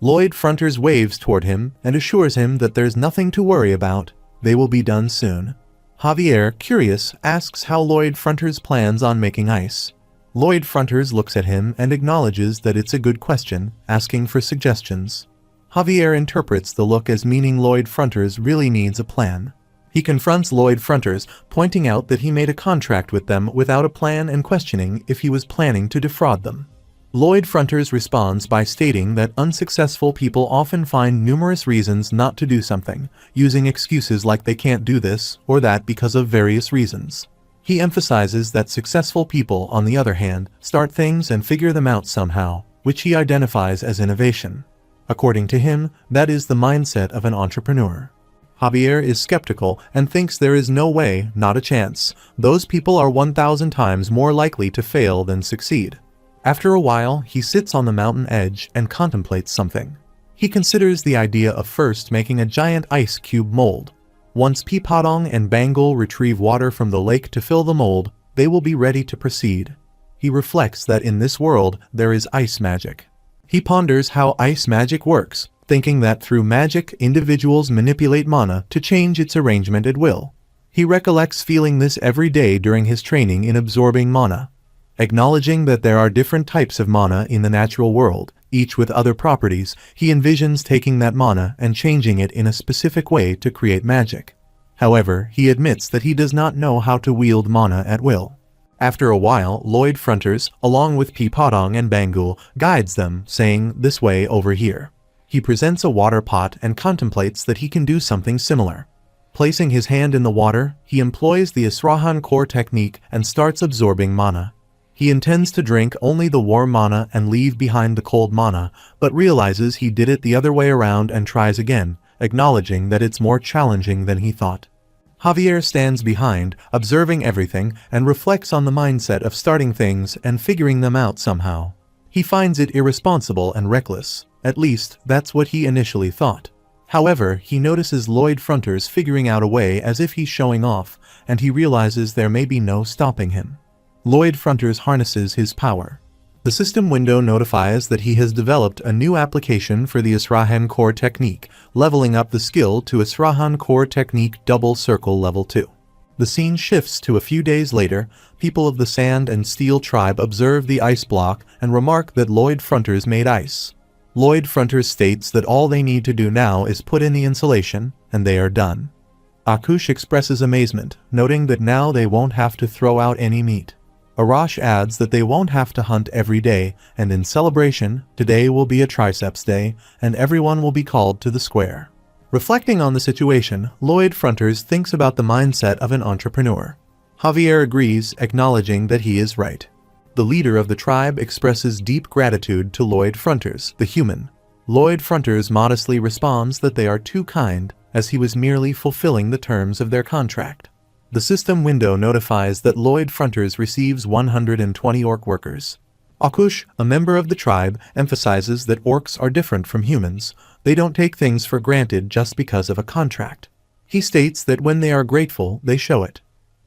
[SPEAKER 1] Lloyd Fronters waves toward him and assures him that there's nothing to worry about. They will be done soon. Javier, curious, asks how Lloyd Fronters plans on making ice. Lloyd Fronters looks at him and acknowledges that it's a good question, asking for suggestions. Javier interprets the look as meaning Lloyd Fronters really needs a plan. He confronts Lloyd Fronters, pointing out that he made a contract with them without a plan and questioning if he was planning to defraud them. Lloyd Fronters responds by stating that unsuccessful people often find numerous reasons not to do something, using excuses like they can't do this or that because of various reasons. He emphasizes that successful people, on the other hand, start things and figure them out somehow, which he identifies as innovation. According to him, that is the mindset of an entrepreneur. Javier is skeptical and thinks there is no way, not a chance. Those people are 1,000 times more likely to fail than succeed. After a while, he sits on the mountain edge and contemplates something. He considers the idea of first making a giant ice cube mold. Once Peepodong and Bangle retrieve water from the lake to fill the mold, they will be ready to proceed. He reflects that in this world, there is ice magic. He ponders how ice magic works, thinking that through magic, individuals manipulate mana to change its arrangement at will. He recollects feeling this every day during his training in absorbing mana. Acknowledging that there are different types of mana in the natural world, each with other properties, he envisions taking that mana and changing it in a specific way to create magic. However, he admits that he does not know how to wield mana at will. After a while, Lloyd Fronters, along with Peepodong and Bangle, guides them, saying, "This way over here." He presents a water pot and contemplates that he can do something similar. Placing his hand in the water, he employs the Israhan core technique and starts absorbing mana. He intends to drink only the warm mana and leave behind the cold mana, but realizes he did it the other way around and tries again, acknowledging that it's more challenging than he thought. Javier stands behind, observing everything, and reflects on the mindset of starting things and figuring them out somehow. He finds it irresponsible and reckless. At least, that's what he initially thought. However, he notices Lloyd Fronters figuring out a way as if he's showing off, and he realizes there may be no stopping him. Lloyd Fronters harnesses his power. The system window notifies that he has developed a new application for the Israhan Core Technique, leveling up the skill to Israhan Core Technique Double Circle Level 2. The scene shifts to a few days later. People of the Sand and Steel tribe observe the ice block and remark that Lloyd Fronters made ice. Lloyd Fronters states that all they need to do now is put in the insulation, and they are done. Akush expresses amazement, noting that now they won't have to throw out any meat. Arash adds that they won't have to hunt every day, and in celebration, today will be a triceps day, and everyone will be called to the square. Reflecting on the situation, Lloyd Fronters thinks about the mindset of an entrepreneur. Javier agrees, acknowledging that he is right. The leader of the tribe expresses deep gratitude to Lloyd Fronters, the human. Lloyd Fronters modestly responds that they are too kind, as he was merely fulfilling the terms of their contract. The system window notifies that Lloyd Fronters receives 120 orc workers. Akush, a member of the tribe, emphasizes that orcs are different from humans. They don't take things for granted just because of a contract. He states that when they are grateful, they show it.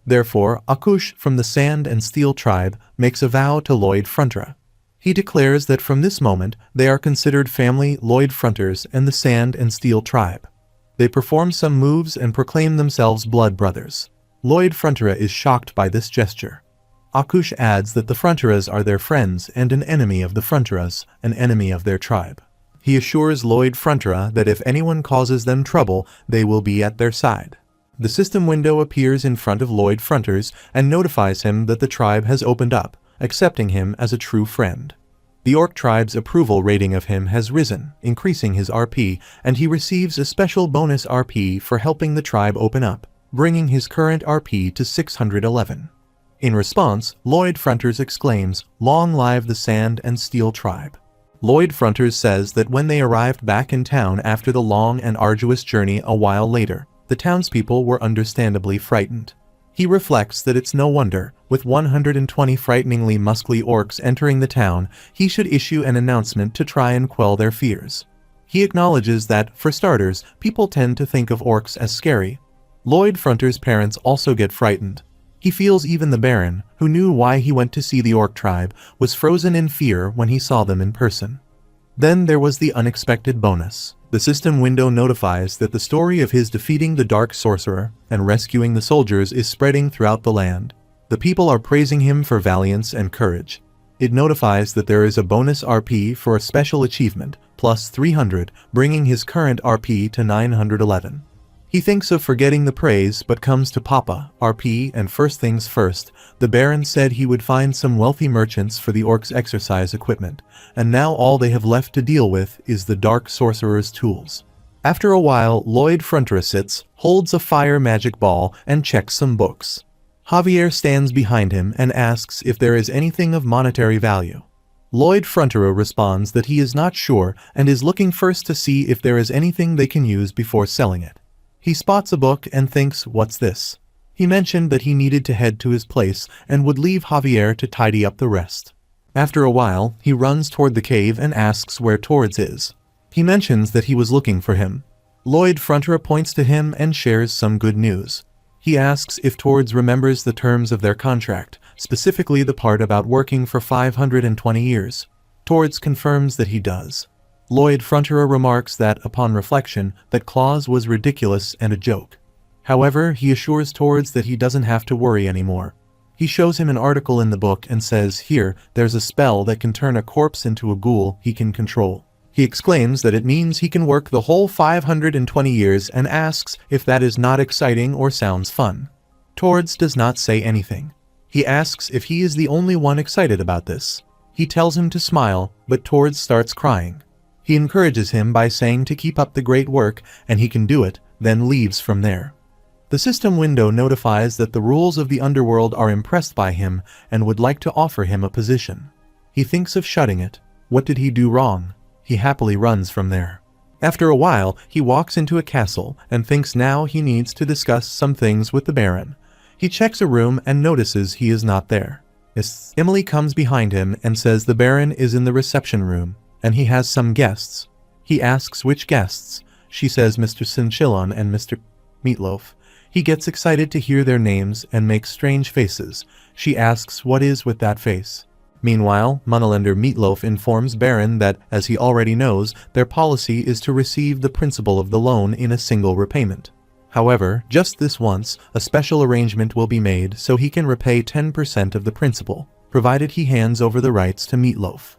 [SPEAKER 1] Therefore, Akush from the Sand and Steel tribe makes a vow to Lloyd Frontera. He declares that from this moment, they are considered family. Lloyd Fronters and the Sand and Steel tribe. They perform some moves and proclaim themselves blood brothers. Lloyd Frontera is shocked by this gesture. Akush adds that the Fronteras are their friends and an enemy of the Fronteras, an enemy of their tribe. He assures Lloyd Frontera that if anyone causes them trouble, they will be at their side. The system window appears in front of Lloyd Fronters and notifies him that the tribe has opened up, accepting him as a true friend. The Orc tribe's approval rating of him has risen, increasing his RP, and he receives a special bonus RP for helping the tribe open up, bringing his current RP to 611. In response, Lloyd Fronters exclaims, "Long live the Sand and Steel tribe." Lloyd Fronters says that when they arrived back in town after the long and arduous journey a while later, the townspeople were understandably frightened. He reflects that it's no wonder, with 120 frighteningly muscly orcs entering the town, he should issue an announcement to try and quell their fears. He acknowledges that, for starters, people tend to think of orcs as scary. Lloyd Fronters' parents also get frightened. He feels even the Baron, who knew why he went to see the Orc tribe, was frozen in fear when he saw them in person. Then there was the unexpected bonus. The system window notifies that the story of his defeating the Dark Sorcerer and rescuing the soldiers is spreading throughout the land. The people are praising him for valiance and courage. It notifies that there is a bonus RP for a special achievement, plus 300, bringing his current RP to 911. He thinks of forgetting the praise but comes to Papa, RP, and first things first, the Baron said he would find some wealthy merchants for the Orcs' exercise equipment, and now all they have left to deal with is the Dark Sorcerer's tools. After a while, Lloyd Frontera sits, holds a fire magic ball, and checks some books. Javier stands behind him and asks if there is anything of monetary value. Lloyd Frontera responds that he is not sure and is looking first to see if there is anything they can use before selling it. He spots a book and thinks, "What's this?" He mentioned that he needed to head to his place and would leave Javier to tidy up the rest. After a while, he runs toward the cave and asks where Tords is. He mentions that he was looking for him. Lloyd Frontera points to him and shares some good news. He asks if Tords remembers the terms of their contract, specifically the part about working for 520 years. Tords confirms that he does. Lloyd Frontera remarks that, upon reflection, that clause was ridiculous and a joke. However, he assures Tords that he doesn't have to worry anymore. He shows him an article in the book and says, "Here, there's a spell that can turn a corpse into a ghoul he can control." He exclaims that it means he can work the whole 520 years and asks if that is not exciting or sounds fun. Tords does not say anything. He asks if he is the only one excited about this. He tells him to smile, but Tords starts crying. He encourages him by saying to keep up the great work, and he can do it, then leaves from there. The system window notifies that the rules of the underworld are impressed by him and would like to offer him a position. He thinks of shutting it. What did he do wrong? He happily runs from there. After a while, he walks into a castle and thinks now he needs to discuss some things with the Baron. He checks a room and notices he is not there. Emily comes behind him and says the Baron is in the reception room, and he has some guests. He asks which guests. she says Mr. Sinchilon and Mr. Meatloaf. He gets excited to hear their names and makes strange faces. She asks what is with that face. Meanwhile, moneylender Meatloaf informs Baron that, as he already knows, their policy is to receive the principal of the loan in a single repayment. However, just this once, a special arrangement will be made so he can repay 10% of the principal, provided he hands over the rights to Meatloaf.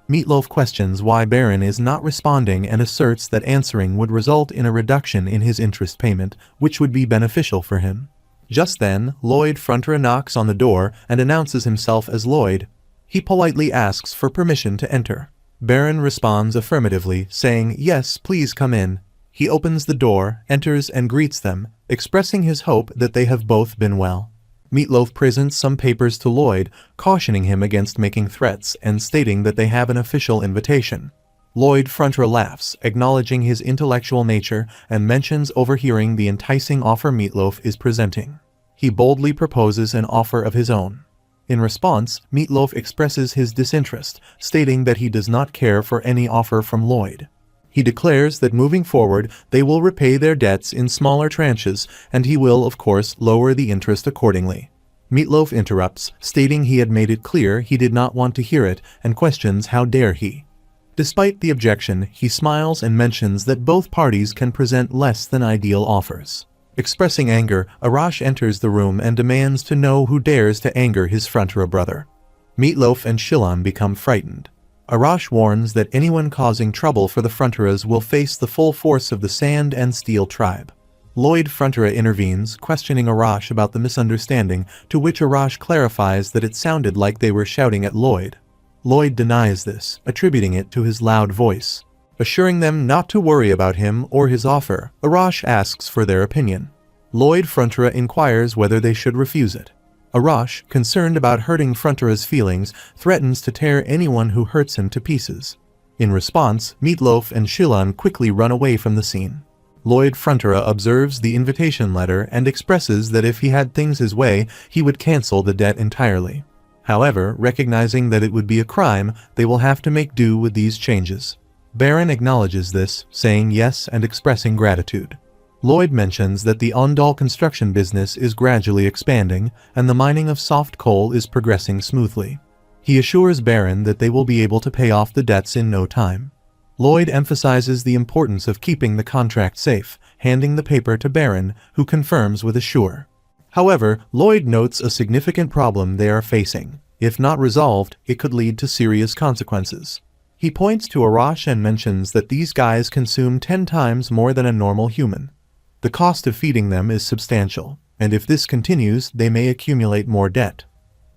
[SPEAKER 1] Meatloaf questions why Baron is not responding and asserts that answering would result in a reduction in his interest payment, which would be beneficial for him. Just then, Lloyd Fronterer knocks on the door and announces himself as Lloyd. He politely asks for permission to enter. Baron responds affirmatively, saying, "Yes, please come in." He opens the door, enters and greets them, expressing his hope that they have both been well. Meatloaf presents some papers to Lloyd, cautioning him against making threats and stating that they have an official invitation. Lloyd Fronterer laughs, acknowledging his intellectual nature, and mentions overhearing the enticing offer Meatloaf is presenting. He boldly proposes an offer of his own. In response, Meatloaf expresses his disinterest, stating that he does not care for any offer from Lloyd. He declares that moving forward, they will repay their debts in smaller tranches, and he will, of course, lower the interest accordingly. Meatloaf interrupts, stating he had made it clear he did not want to hear it, and questions how dare he. Despite the objection, he smiles and mentions that both parties can present less than ideal offers. Expressing anger, Arash enters the room and demands to know who dares to anger his Fronterer brother. Meatloaf and Shilon become frightened. Arash warns that anyone causing trouble for the Fronterers will face the full force of the Sand and Steel tribe. Lloyd Fronterer intervenes, questioning Arash about the misunderstanding, to which Arash clarifies that it sounded like they were shouting at Lloyd. Lloyd denies this, attributing it to his loud voice. Assuring them not to worry about him or his offer, Arash asks for their opinion. Lloyd Fronterer inquires whether they should refuse it. Arash, concerned about hurting Fronterer's feelings, threatens to tear anyone who hurts him to pieces. In response, Meatloaf and Shilon quickly run away from the scene. Lloyd Fronterer observes the invitation letter and expresses that if he had things his way, he would cancel the debt entirely. However, recognizing that it would be a crime, they will have to make do with these changes. Baron acknowledges this, saying yes and expressing gratitude. Lloyd mentions that the Ondal construction business is gradually expanding, and the mining of soft coal is progressing smoothly. He assures Baron that they will be able to pay off the debts in no time. Lloyd emphasizes the importance of keeping the contract safe, handing the paper to Baron, who confirms with a sure. However, Lloyd notes a significant problem they are facing. If not resolved, it could lead to serious consequences. He points to Arash and mentions that these guys consume 10 times more than a normal human. The cost of feeding them is substantial, and if this continues, they may accumulate more debt.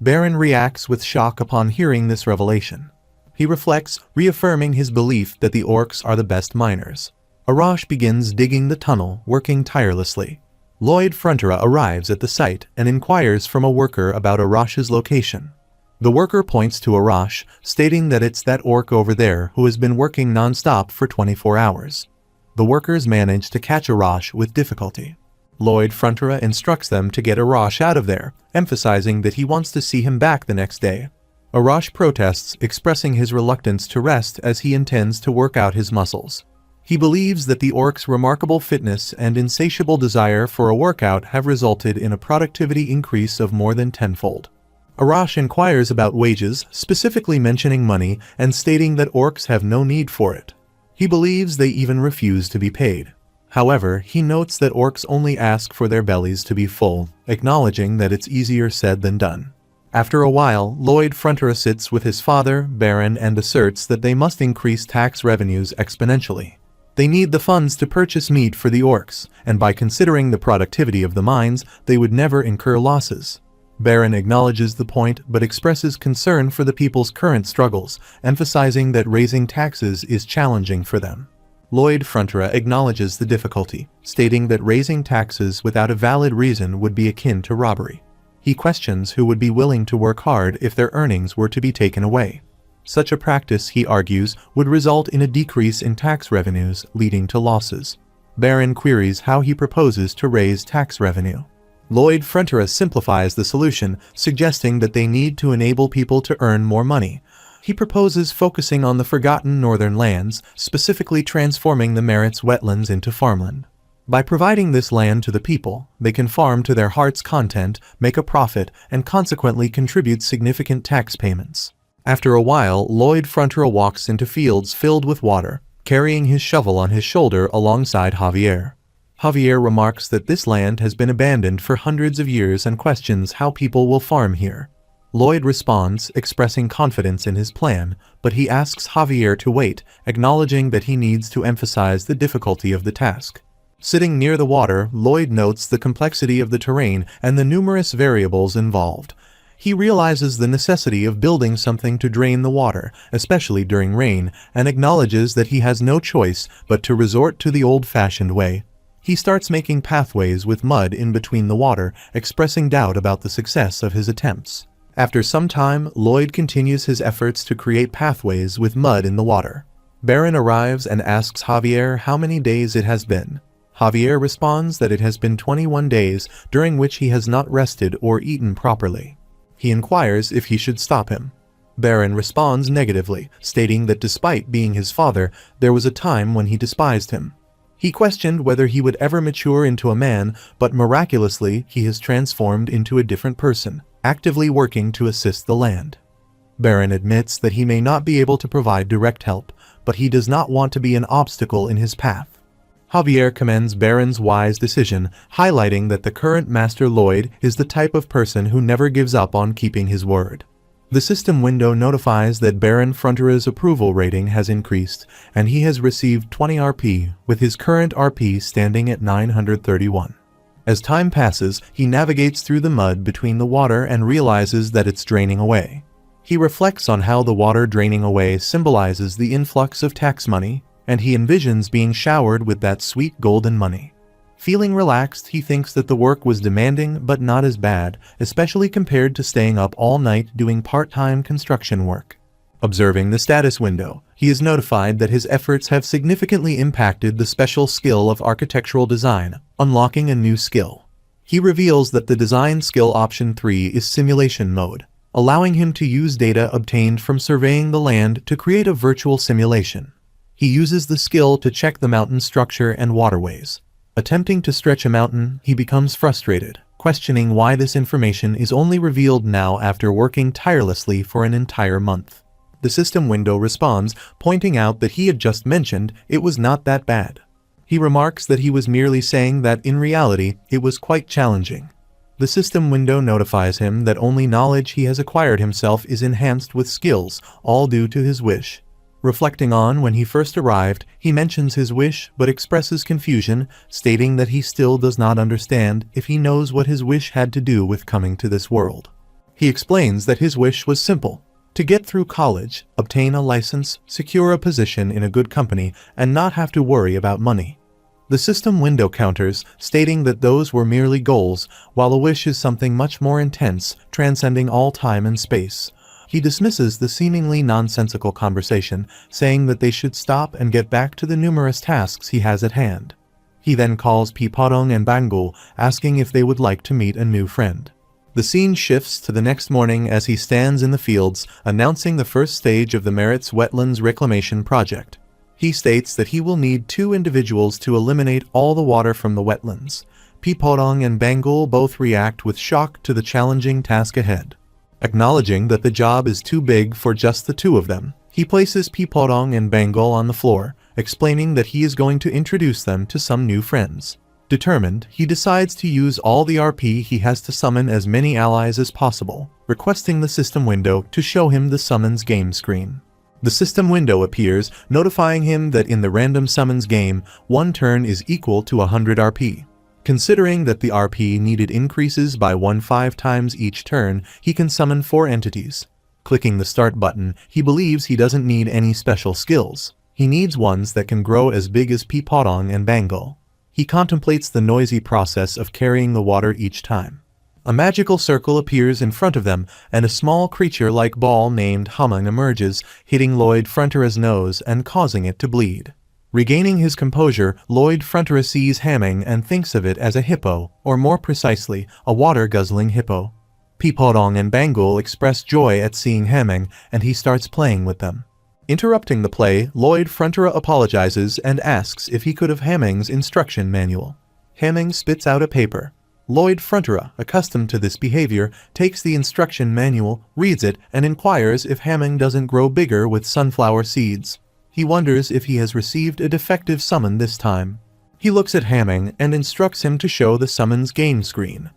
[SPEAKER 1] Baron reacts with shock upon hearing this revelation. He reflects, reaffirming his belief that the orcs are the best miners. Arash begins digging the tunnel, working tirelessly. Lloyd Fronterer arrives at the site and inquires from a worker about Arash's location. The worker points to Arash, stating that it's that orc over there who has been working non-stop for 24 hours. The workers manage to catch Arash with difficulty. Lloyd Fronterer instructs them to get Arash out of there, emphasizing that he wants to see him back the next day. Arash protests, expressing his reluctance to rest as he intends to work out his muscles. He believes that the orc's remarkable fitness and insatiable desire for a workout have resulted in a productivity increase of more than tenfold. Arash inquires about wages, specifically mentioning money and stating that orcs have no need for it. He believes they even refuse to be paid. However, he notes that orcs only ask for their bellies to be full, acknowledging that it's easier said than done. After a while, Lloyd Fronterer sits with his father, Baron, and asserts that they must increase tax revenues exponentially. They need the funds to purchase meat for the orcs, and by considering the productivity of the mines, they would never incur losses. Baron acknowledges the point but expresses concern for the people's current struggles, emphasizing that raising taxes is challenging for them. Lloyd Fronterer acknowledges the difficulty, stating that raising taxes without a valid reason would be akin to robbery. He questions who would be willing to work hard if their earnings were to be taken away. Such a practice, he argues, would result in a decrease in tax revenues, leading to losses. Baron queries how he proposes to raise tax revenue. Lloyd Fronterer simplifies the solution, suggesting that they need to enable people to earn more money. He proposes focusing on the forgotten northern lands, specifically transforming the Merit's wetlands into farmland. By providing this land to the people, they can farm to their heart's content, make a profit, and consequently contribute significant tax payments. After a while, Lloyd Fronterer walks into fields filled with water, carrying his shovel on his shoulder alongside Javier. Javier remarks that this land has been abandoned for hundreds of years and questions how people will farm here. Lloyd responds, expressing confidence in his plan, but he asks Javier to wait, acknowledging that he needs to emphasize the difficulty of the task. Sitting near the water, Lloyd notes the complexity of the terrain and the numerous variables involved. He realizes the necessity of building something to drain the water, especially during rain, and acknowledges that he has no choice but to resort to the old-fashioned way. He starts making pathways with mud in between the water, expressing doubt about the success of his attempts. After some time, Lloyd continues his efforts to create pathways with mud in the water. Baron arrives and asks Javier how many days it has been. Javier responds that it has been 21 days, during which he has not rested or eaten properly. He inquires if he should stop him. Baron responds negatively, stating that despite being his father, there was a time when he despised him. He questioned whether he would ever mature into a man, but miraculously he has transformed into a different person, actively working to assist the land. Baron admits that he may not be able to provide direct help, but he does not want to be an obstacle in his path. Javier commends Baron's wise decision, highlighting that the current Master Lloyd is the type of person who never gives up on keeping his word. The system window notifies that Baron Fronterer's approval rating has increased, and he has received 20 RP, with his current RP standing at 931. As time passes, he navigates through the mud between the water and realizes that it's draining away. He reflects on how the water draining away symbolizes the influx of tax money, and he envisions being showered with that sweet golden money. Feeling relaxed, he thinks that the work was demanding but not as bad, especially compared to staying up all night doing part-time construction work. Observing the status window, he is notified that his efforts have significantly impacted the special skill of architectural design, unlocking a new skill. He reveals that the design skill option 3 is simulation mode, allowing him to use data obtained from surveying the land to create a virtual simulation. He uses the skill to check the mountain structure and waterways. Attempting to stretch a mountain, he becomes frustrated, questioning why this information is only revealed now after working tirelessly for an entire month. The system window responds, pointing out that he had just mentioned it was not that bad. He remarks that he was merely saying that in reality, it was quite challenging. The system window notifies him that only knowledge he has acquired himself is enhanced with skills, all due to his wish. Reflecting on when he first arrived, he mentions his wish but expresses confusion, stating that he still does not understand if he knows what his wish had to do with coming to this world. He explains that his wish was simple: to get through college, obtain a license, secure a position in a good company, and not have to worry about money. The system window counters, stating that those were merely goals, while a wish is something much more intense, transcending all time and space. He dismisses the seemingly nonsensical conversation, saying that they should stop and get back to the numerous tasks he has at hand. He then calls Piparong and Bangul, asking if they would like to meet a new friend. The scene shifts to the next morning as he stands in the fields, announcing the first stage of the Merit's Wetlands Reclamation Project. He states that he will need 2 individuals to eliminate all the water from the wetlands. Piparong and Bangul both react with shock to the challenging task ahead. Acknowledging that the job is too big for just the 2 of them, he places Piparong and Bangul on the floor, explaining that he is going to introduce them to some new friends. Determined, he decides to use all the RP he has to summon as many allies as possible, requesting the system window to show him the summons game screen. The system window appears, notifying him that in the random summons game, 1 turn is equal to 100 RP. Considering that the RP needed increases by 1/5 times each turn, he can summon 4 entities. Clicking the start button, he believes he doesn't need any special skills. He needs ones that can grow as big as Piparong and Bangul. He contemplates the noisy process of carrying the water each time. A magical circle appears in front of them, and a small creature-like ball named Humming emerges, hitting Lloyd Fronterer's nose and causing it to bleed. Regaining his composure, Lloyd Fronterer sees Hamming and thinks of it as a hippo, or more precisely, a water-guzzling hippo. Pipodong and Bangul express joy at seeing Hameng, and he starts playing with them. Interrupting the play, Lloyd Frontera apologizes and asks if he could have Hameng's instruction manual. Hameng spits out a paper. Lloyd Frontera, accustomed to this behavior, takes the instruction manual, reads it, and inquires if Hameng doesn't grow bigger with sunflower seeds. He wonders if he has received a defective summon this time. He looks at Hameng and instructs him to show the summons game screen.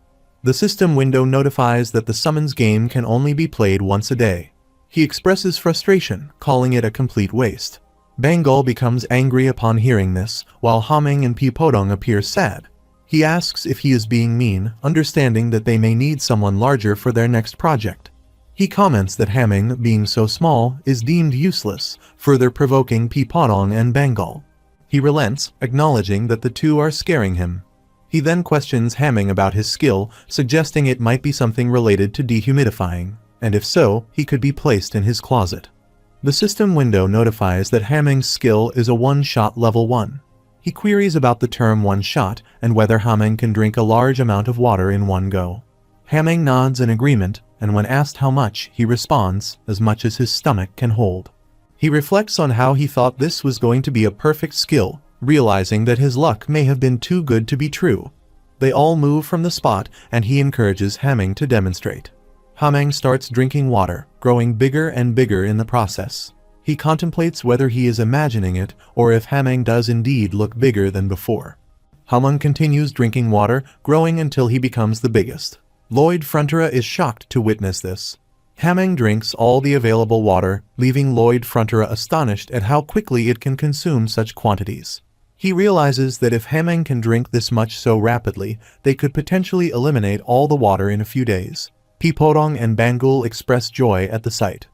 [SPEAKER 1] The system window notifies that the summons game can only be played once a day. He expresses frustration, calling it a complete waste. Bangul becomes angry upon hearing this, while Hameng and Pipodong appear sad. He asks if he is being mean, understanding that they may need someone larger for their next project. He comments that Hameng, being so small, is deemed useless, further provoking Pipodong and Bangul. He relents, acknowledging that the two are scaring him. He then questions Hameng about his skill, suggesting it might be something related to dehumidifying, and if so, he could be placed in his closet. The system window notifies that Hameng's skill is a one-shot level 1. He queries about the term one-shot and whether Hameng can drink a large amount of water in one go. Hameng nods in agreement, and when asked how much, he responds, as much as his stomach can hold. He reflects on how he thought this was going to be a perfect skill, realizing that his luck may have been too good to be true. They all move from the spot, and he encourages Hameng to demonstrate. Hameng starts drinking water, growing bigger and bigger in the process. He contemplates whether he is imagining it or if Hameng does indeed look bigger than before. Hameng continues drinking water, growing until he becomes the biggest. Lloyd Frontera is shocked to witness this. Hameng drinks all the available water, leaving Lloyd Frontera astonished at how quickly it can consume such quantities. He realizes that if Hameng can drink this much so rapidly, they could potentially eliminate all the water in a few days. Pipodong and Bangul express joy at the sight.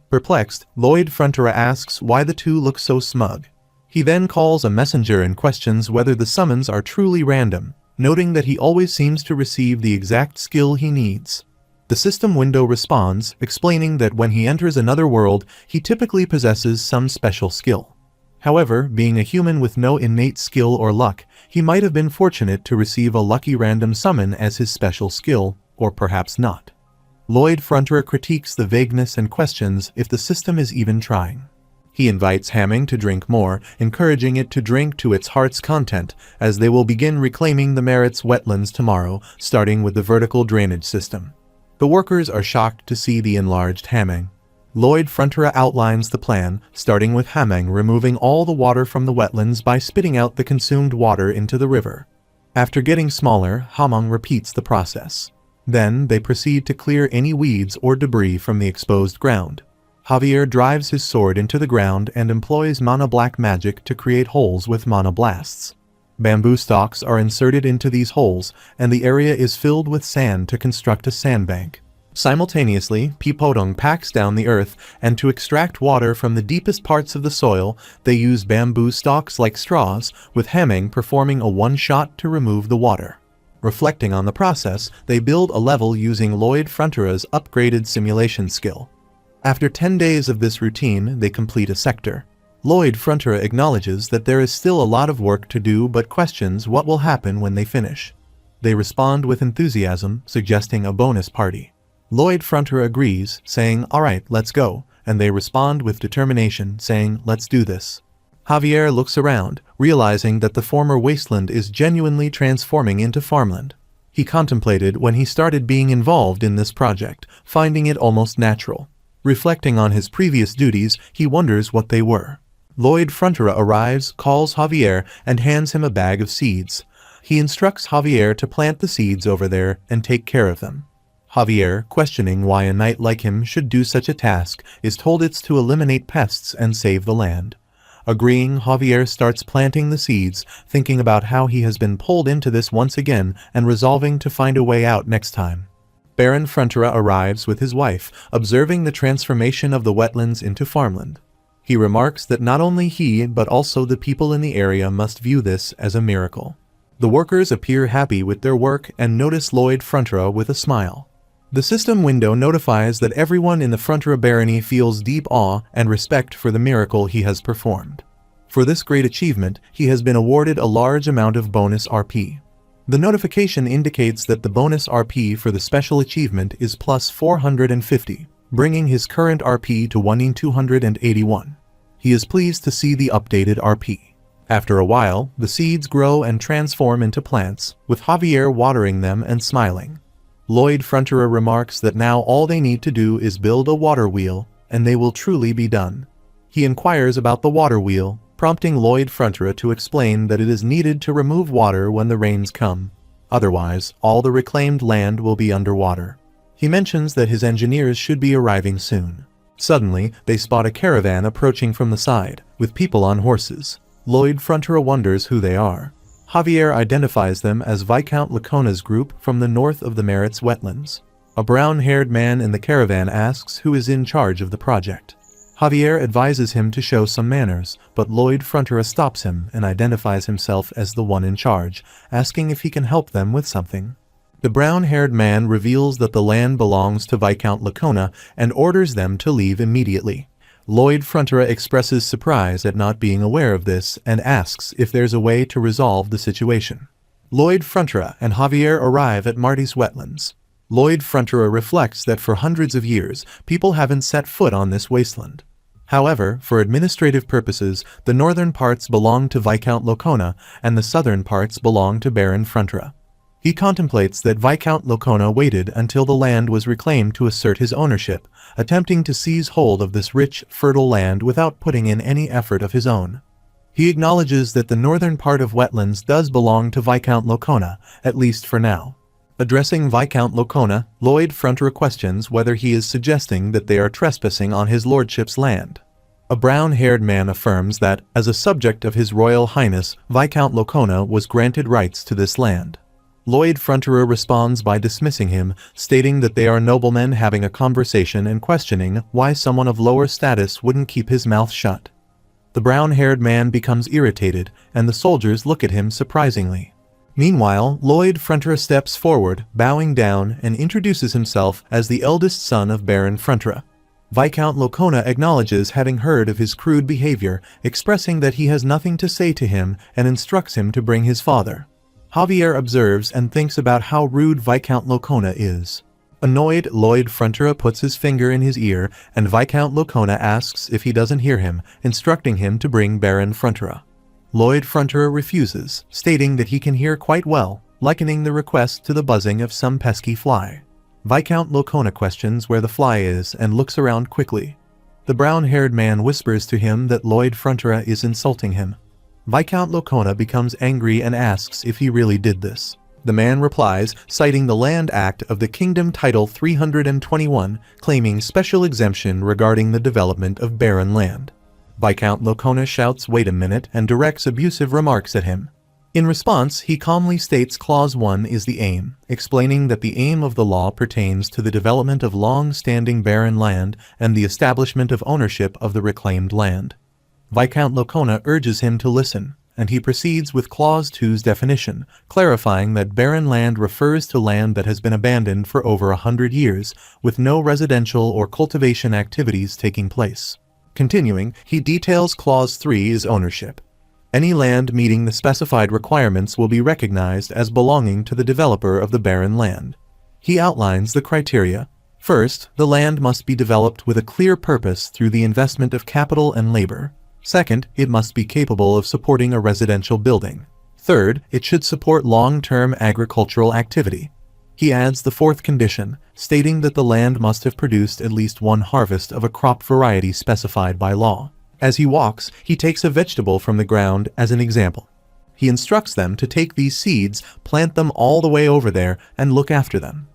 [SPEAKER 1] Perplexed, Lloyd Frontera asks why the two look so smug. He then calls a messenger and questions whether the summons are truly random, noting that he always seems to receive the exact skill he needs. The system window responds, explaining that when he enters another world, he typically possesses some special skill. However, being a human with no innate skill or luck, he might have been fortunate to receive a lucky random summon as his special skill, or perhaps not. Lloyd Frontera critiques the vagueness and questions if the system is even trying. He invites Hameng to drink more, encouraging it to drink to its heart's content, as they will begin reclaiming the Merit's wetlands tomorrow, starting with the vertical drainage system. The workers are shocked to see the enlarged Hameng. Lloyd Frontera outlines the plan, starting with Hameng removing all the water from the wetlands by spitting out the consumed water into the river. After getting smaller, Hameng repeats the process. Then, they proceed to clear any weeds or debris from the exposed ground. Javier drives his sword into the ground and employs mana black magic to create holes with mana blasts. Bamboo stalks are inserted into these holes, and the area is filled with sand to construct a sandbank. Simultaneously, Pipodong packs down the earth, and to extract water from the deepest parts of the soil, they use bamboo stalks like straws, with Hameng performing a one-shot to remove the water. Reflecting on the process, they build a level using Lloyd Frontera's upgraded simulation skill. After 10 days of this routine, they complete a sector. Lloyd Frontera acknowledges that there is still a lot of work to do but questions what will happen when they finish. They respond with enthusiasm, suggesting a bonus party. Lloyd Frontera agrees, saying, "Alright, let's go," and they respond with determination, saying, "Let's do this." Javier looks around, realizing that the former wasteland is genuinely transforming into farmland. He contemplated when he started being involved in this project, finding it almost natural. Reflecting on his previous duties, he wonders what they were. Lloyd Frontera arrives, calls Javier, and hands him a bag of seeds. He instructs Javier to plant the seeds over there and take care of them. Javier, questioning why a knight like him should do such a task, is told it's to eliminate pests and save the land. Agreeing, Javier starts planting the seeds, thinking about how he has been pulled into this once again and resolving to find a way out next time. Baron Frontera arrives with his wife, observing the transformation of the wetlands into farmland. He remarks that not only he but also the people in the area must view this as a miracle. The workers appear happy with their work and notice Lloyd Frontera with a smile. The system window notifies that everyone in the Frontera barony feels deep awe and respect for the miracle he has performed. For this great achievement, he has been awarded a large amount of bonus RP. The notification indicates that the bonus RP for the special achievement is plus 450, bringing his current RP to 1281. He is pleased to see the updated RP. After a while, the seeds grow and transform into plants, with Javier watering them and smiling. Lloyd Fronterer remarks that now all they need to do is build a water wheel, and they will truly be done. He inquires about the water wheel, prompting Lloyd Fronterer to explain that it is needed to remove water when the rains come. Otherwise, all the reclaimed land will be underwater. He mentions that his engineers should be arriving soon. Suddenly, they spot a caravan approaching from the side, with people on horses. Lloyd Fronterer wonders who they are. Javier identifies them as Viscount Lacona's group from the north of the Maritz wetlands. A brown-haired man in the caravan asks who is in charge of the project. Javier advises him to show some manners, but Lloyd Fronterer stops him and identifies himself as the one in charge, asking if he can help them with something. The brown-haired man reveals that the land belongs to Viscount Lacona and orders them to leave immediately. Lloyd Fronterer expresses surprise at not being aware of this and asks if there's a way to resolve the situation. Lloyd Fronterer and Javier arrive at Marty's wetlands. Lloyd Fronterer reflects that for hundreds of years, people haven't set foot on this wasteland. However, for administrative purposes, the northern parts belong to Viscount Lacona and the southern parts belong to Baron Fronterer. He contemplates that Viscount Lacona waited until the land was reclaimed to assert his ownership, attempting to seize hold of this rich, fertile land without putting in any effort of his own. He acknowledges that the northern part of wetlands does belong to Viscount Lacona, at least for now. Addressing Viscount Lacona, Lloyd Fronterer questions whether he is suggesting that they are trespassing on his lordship's land. A brown-haired man affirms that, as a subject of His Royal Highness, Viscount Lacona was granted rights to this land. Lloyd Fronterer responds by dismissing him, stating that they are noblemen having a conversation and questioning why someone of lower status wouldn't keep his mouth shut. The brown-haired man becomes irritated, and the soldiers look at him surprisingly. Meanwhile, Lloyd Fronterer steps forward, bowing down, and introduces himself as the eldest son of Baron Fronterer. Viscount Lacona acknowledges having heard of his crude behavior, expressing that he has nothing to say to him and instructs him to bring his father. Javier observes and thinks about how rude Viscount Lacona is. Annoyed, Lloyd Fronterer puts his finger in his ear, and Viscount Lacona asks if he doesn't hear him, instructing him to bring Baron Fronterer. Lloyd Fronterer refuses, stating that he can hear quite well, likening the request to the buzzing of some pesky fly. Viscount Lacona questions where the fly is and looks around quickly. The brown-haired man whispers to him that Lloyd Fronterer is insulting him. Viscount Lacona becomes angry and asks if he really did this. The man replies, citing the Land Act of the Kingdom Title 321, claiming special exemption regarding the development of barren land. Viscount Lacona shouts, "Wait a minute," and directs abusive remarks at him. In response, he calmly states Clause 1 is the aim, explaining that the aim of the law pertains to the development of long-standing barren land and the establishment of ownership of the reclaimed land. Viscount Lacona urges him to listen, and he proceeds with Clause 2's definition, clarifying that barren land refers to land that has been abandoned for over 100 years, with no residential or cultivation activities taking place. Continuing, he details Clause 3 is ownership. Any land meeting the specified requirements will be recognized as belonging to the developer of the barren land. He outlines the criteria. First, the land must be developed with a clear purpose through the investment of capital and labor. Second, it must be capable of supporting a residential building. Third, it should support long-term agricultural activity. He adds the fourth condition, stating that the land must have produced at least one harvest of a crop variety specified by law. As he walks, he takes a vegetable from the ground as an example. He instructs them to take these seeds, plant them all the way over there, and look after them.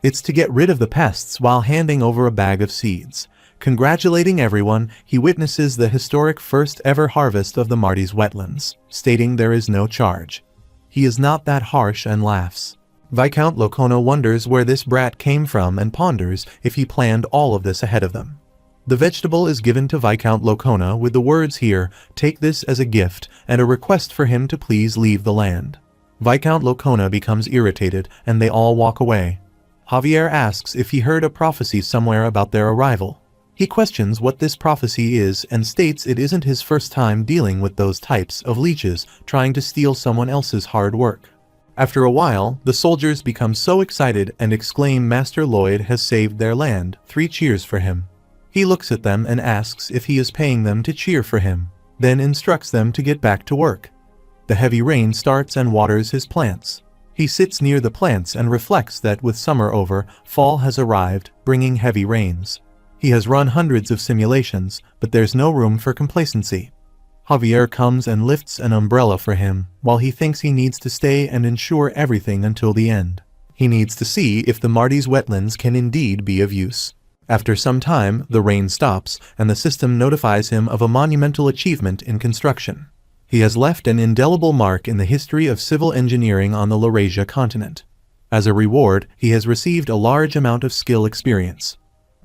[SPEAKER 1] It's to get rid of the pests while handing over a bag of seeds. Congratulating everyone, he witnesses the historic first-ever harvest of the Marty's wetlands, stating there is no charge. He is not that harsh and laughs. Viscount Lacona wonders where this brat came from and ponders if he planned all of this ahead of them. The vegetable is given to Viscount Lacona with the words here, "Take this as a gift," and a request for him to please leave the land. Viscount Lacona becomes irritated, and they all walk away. Javier asks if he heard a prophecy somewhere about their arrival. He questions what this prophecy is and states it isn't his first time dealing with those types of leeches trying to steal someone else's hard work. After a while, the soldiers become so excited and exclaim Master Lloyd has saved their land. 3 cheers for him. He looks at them and asks if he is paying them to cheer for him, then instructs them to get back to work. The heavy rain starts and waters his plants. He sits near the plants and reflects that with summer over, fall has arrived, bringing heavy rains. He has run hundreds of simulations, but there's no room for complacency. Javier comes and lifts an umbrella for him, while he thinks he needs to stay and ensure everything until the end. He needs to see if the Marty's wetlands can indeed be of use. After some time, the rain stops, and the system notifies him of a monumental achievement in construction. He has left an indelible mark in the history of civil engineering on the Laurasia continent. As a reward, he has received a large amount of skill experience.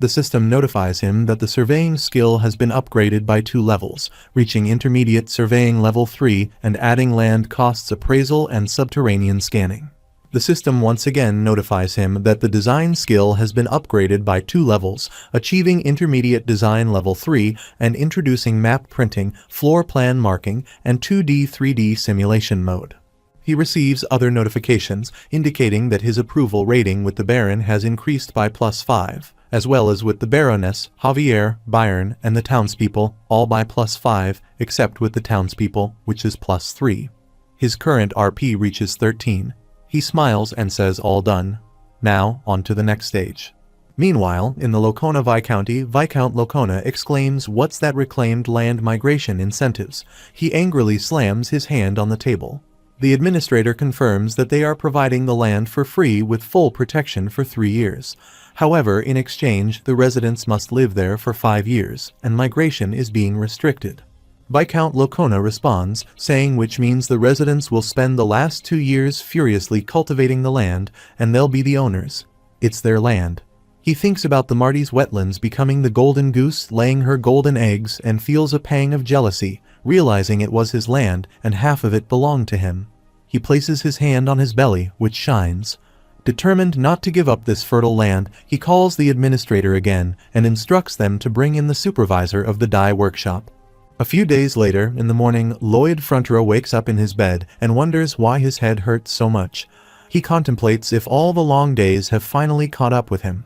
[SPEAKER 1] The system notifies him that the surveying skill has been upgraded by 2 levels, reaching intermediate surveying level 3 and adding land costs appraisal and subterranean scanning. The system once again notifies him that the design skill has been upgraded by 2 levels, achieving intermediate design level 3 and introducing map printing, floor plan marking, and 2D 3D simulation mode. He receives other notifications indicating that his approval rating with the Baron has increased by +5. As well as with the Baroness, Javier, Byron, and the townspeople, all by +5, except with the townspeople, which is +3. His current RP reaches 13. He smiles and says all done. Now, on to the next stage. Meanwhile, in the Locona Viscounty, Viscount Locona exclaims, "What's that reclaimed land migration incentives?" He angrily slams his hand on the table. The administrator confirms that they are providing the land for free with full protection for 3 years. However, in exchange, the residents must live there for 5 years, and migration is being restricted. Viscount Locona responds, saying which means the residents will spend the last 2 years furiously cultivating the land, and they'll be the owners. It's their land. He thinks about the Marty's wetlands becoming the golden goose laying her golden eggs and feels a pang of jealousy, realizing it was his land and half of it belonged to him. He places his hand on his belly, which shines. Determined not to give up this fertile land, he calls the administrator again and instructs them to bring in the supervisor of the dye workshop. A few days later, in the morning, Lloyd Fronteau wakes up in his bed and wonders why his head hurts so much. He contemplates if all the long days have finally caught up with him.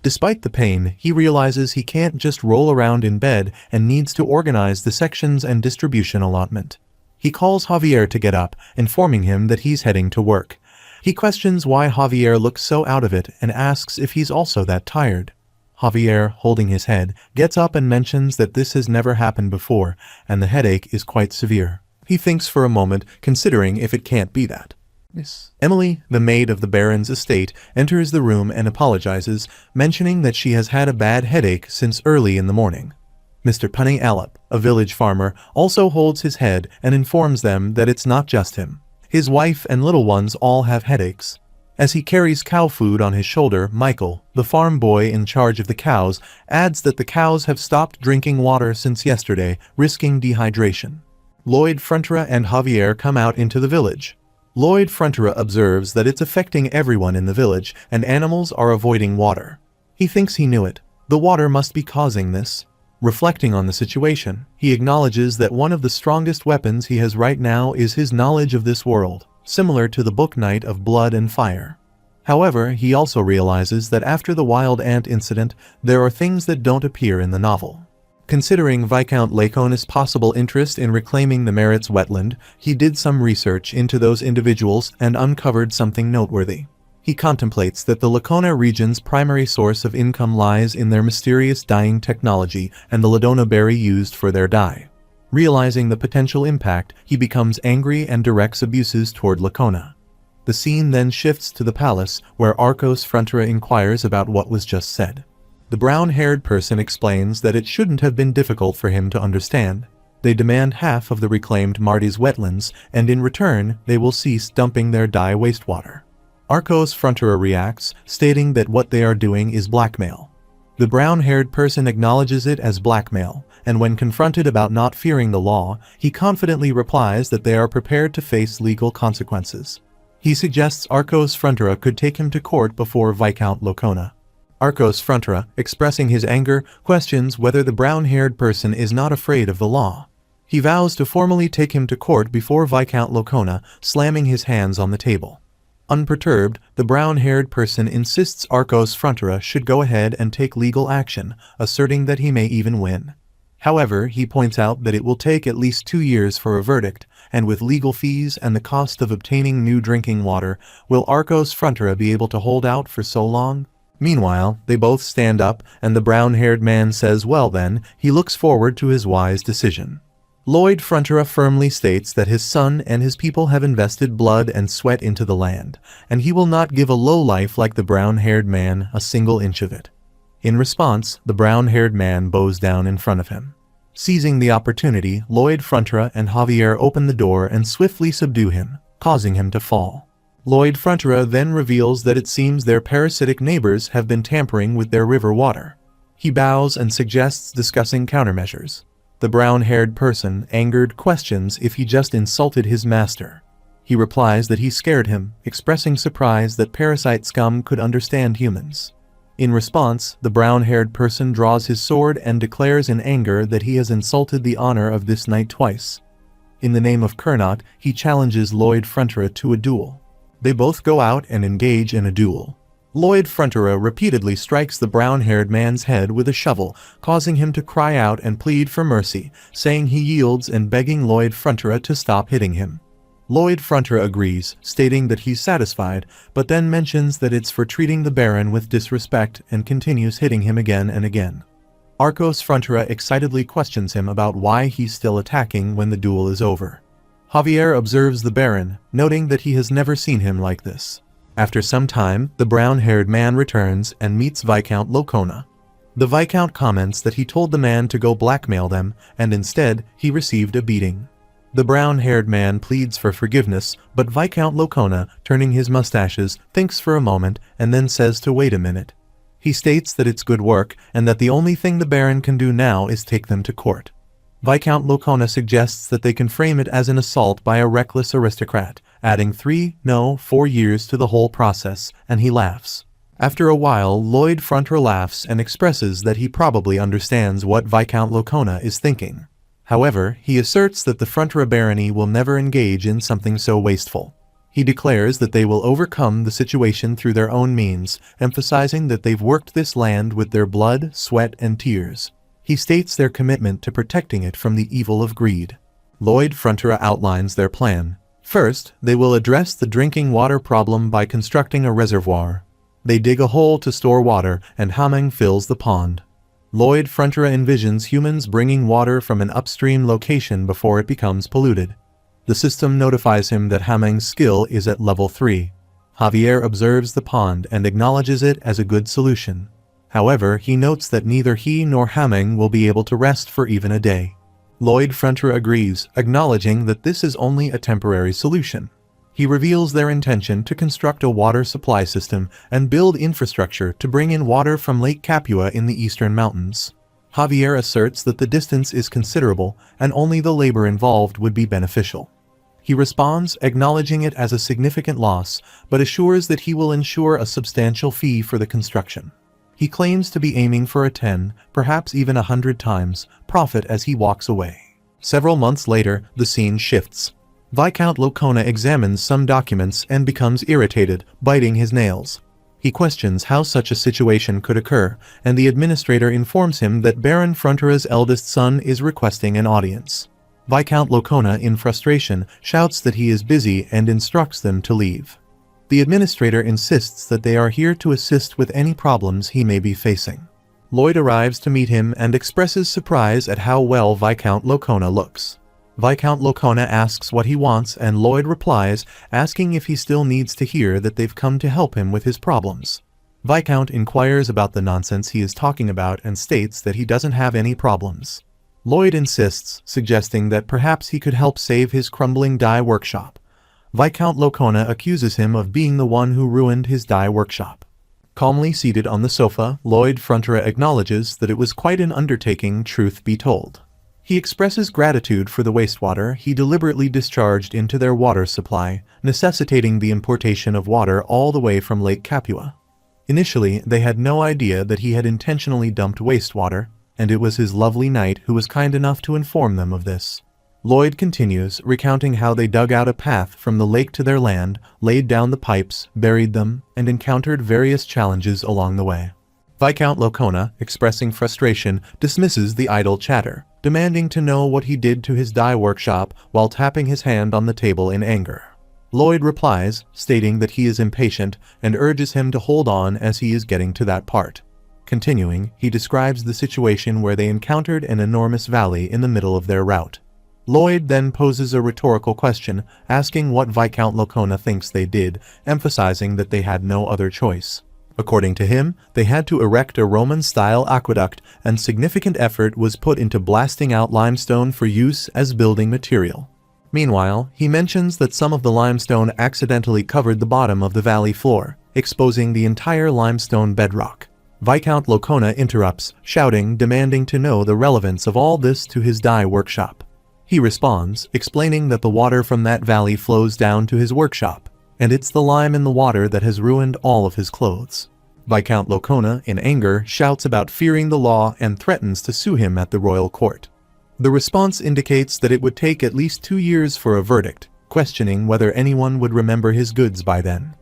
[SPEAKER 1] Despite the pain, he realizes he can't just roll around in bed and needs to organize the sections and distribution allotment. He calls Javier to get up, informing him that he's heading to work. He questions why Javier looks so out of it and asks if he's also that tired. Javier, holding his head, gets up and mentions that this has never happened before, and the headache is quite severe. He thinks for a moment, considering if it can't be that. Yes. Emily, the maid of the Baron's estate, enters the room and apologizes, mentioning that she has had a bad headache since early in the morning. Mr. Punning Allop, a village farmer, also holds his head and informs them that it's not just him. His wife and little ones all have headaches. As he carries cow food on his shoulder, Michael, the farm boy in charge of the cows, adds that the cows have stopped drinking water since yesterday, risking dehydration. Lloyd Fronteau and Javier come out into the village. Lloyd Fronteau observes that it's affecting everyone in the village, and animals are avoiding water. He thinks he knew it. The water must be causing this. Reflecting on the situation, he acknowledges that one of the strongest weapons he has right now is his knowledge of this world, similar to the Book Knight of Blood and Fire. However, he also realizes that after the wild ant incident, there are things that don't appear in the novel. Considering Viscount Locona's possible interest in reclaiming the Merritts wetland, he did some research into those individuals and uncovered something noteworthy. He contemplates that the Locona region's primary source of income lies in their mysterious dyeing technology and the Ladona berry used for their dye. Realizing the potential impact, he becomes angry and directs abuses toward Locona. The scene then shifts to the palace, where Arcos Fronteau inquires about what was just said. The brown-haired person explains that it shouldn't have been difficult for him to understand. They demand half of the reclaimed Marty's wetlands, and in return, they will cease dumping their dye wastewater. Arcos Fronteau reacts, stating that what they are doing is blackmail. The brown-haired person acknowledges it as blackmail, and when confronted about not fearing the law, he confidently replies that they are prepared to face legal consequences. He suggests Arcos Fronteau could take him to court before Viscount Locona. Arcos Fronteau, expressing his anger, questions whether the brown-haired person is not afraid of the law. He vows to formally take him to court before Viscount Locona, slamming his hands on the table. Unperturbed, the brown-haired person insists Arcos Frontera should go ahead and take legal action, asserting that he may even win. However, he points out that it will take at least 2 years for a verdict, and with legal fees and the cost of obtaining new drinking water, will Arcos Frontera be able to hold out for so long? Meanwhile, they both stand up, and the brown-haired man says well then, he looks forward to his wise decision. Lloyd Frontera firmly states that his son and his people have invested blood and sweat into the land, and he will not give a lowlife like the brown-haired man a single inch of it. In response, the brown-haired man bows down in front of him. Seizing the opportunity, Lloyd Frontera and Javier open the door and swiftly subdue him, causing him to fall. Lloyd Frontera then reveals that it seems their parasitic neighbors have been tampering with their river water. He bows and suggests discussing countermeasures. The brown-haired person, angered, questions if he just insulted his master. He replies that he scared him, expressing surprise that parasite scum could understand humans. In response, the brown-haired person draws his sword and declares in anger that he has insulted the honor of this knight twice. In the name of Kernot, he challenges Lloyd Frontera to a duel. They both go out and engage in a duel. Lloyd Frontera repeatedly strikes the brown-haired man's head with a shovel, causing him to cry out and plead for mercy, saying he yields and begging Lloyd Frontera to stop hitting him. Lloyd Frontera agrees, stating that he's satisfied, but then mentions that it's for treating the Baron with disrespect and continues hitting him again and again. Arcos Frontera excitedly questions him about why he's still attacking when the duel is over. Javier observes the Baron, noting that he has never seen him like this. After some time, the brown-haired man returns and meets Viscount Locona. The Viscount comments that he told the man to go blackmail them, and instead, he received a beating. The brown-haired man pleads for forgiveness, but Viscount Locona, turning his mustaches, thinks for a moment and then says to wait a minute. He states that it's good work and that the only thing the Baron can do now is take them to court. Viscount Locona suggests that they can frame it as an assault by a reckless aristocrat, adding 4 years to the whole process, and he laughs. After a while, Lloyd Frontera laughs and expresses that he probably understands what Viscount Locona is thinking. However, he asserts that the Frontera barony will never engage in something so wasteful. He declares that they will overcome the situation through their own means, emphasizing that they've worked this land with their blood, sweat, and tears. He states their commitment to protecting it from the evil of greed. Lloyd Frontera outlines their plan. First, they will address the drinking water problem by constructing a reservoir. They dig a hole to store water, and Hameng fills the pond. Lloyd Frontera envisions humans bringing water from an upstream location before it becomes polluted. The system notifies him that Hameng's skill is at level 3. Javier observes the pond and acknowledges it as a good solution. However, he notes that neither he nor Hameng will be able to rest for even a day. Lloyd Frontera agrees, acknowledging that this is only a temporary solution. He reveals their intention to construct a water supply system and build infrastructure to bring in water from Lake Capua in the eastern mountains. Javier asserts that the distance is considerable and only the labor involved would be beneficial. He responds, acknowledging it as a significant loss, but assures that he will ensure a substantial fee for the construction. He claims to be aiming for a 10, perhaps even 100 times, profit as he walks away. Several months later, the scene shifts. Viscount Locona examines some documents and becomes irritated, biting his nails. He questions how such a situation could occur, and the administrator informs him that Baron Frontera's eldest son is requesting an audience. Viscount Locona, in frustration, shouts that he is busy and instructs them to leave. The administrator insists that they are here to assist with any problems he may be facing. Lloyd arrives to meet him and expresses surprise at how well Viscount Locona looks. Viscount Locona asks what he wants and Lloyd replies, asking if he still needs to hear that they've come to help him with his problems. Viscount inquires about the nonsense he is talking about and states that he doesn't have any problems. Lloyd insists, suggesting that perhaps he could help save his crumbling dye workshop. Viscount Locona accuses him of being the one who ruined his dye workshop. Calmly seated on the sofa, Lloyd Frontera acknowledges that it was quite an undertaking, truth be told. He expresses gratitude for the wastewater he deliberately discharged into their water supply, necessitating the importation of water all the way from Lake Capua. Initially, they had no idea that he had intentionally dumped wastewater, and it was his lovely knight who was kind enough to inform them of this. Lloyd continues, recounting how they dug out a path from the lake to their land, laid down the pipes, buried them, and encountered various challenges along the way. Viscount Locona, expressing frustration, dismisses the idle chatter, demanding to know what he did to his dye workshop while tapping his hand on the table in anger. Lloyd replies, stating that he is impatient and urges him to hold on as he is getting to that part. Continuing, he describes the situation where they encountered an enormous valley in the middle of their route. Lloyd then poses a rhetorical question, asking what Viscount Locona thinks they did, emphasizing that they had no other choice. According to him, they had to erect a Roman-style aqueduct, and significant effort was put into blasting out limestone for use as building material. Meanwhile, he mentions that some of the limestone accidentally covered the bottom of the valley floor, exposing the entire limestone bedrock. Viscount Locona interrupts, shouting, demanding to know the relevance of all this to his dye workshop. He responds, explaining that the water from that valley flows down to his workshop, and it's the lime in the water that has ruined all of his clothes. Viscount Locona, in anger, shouts about fearing the law and threatens to sue him at the royal court. The response indicates that it would take at least 2 years for a verdict, questioning whether anyone would remember his goods by then.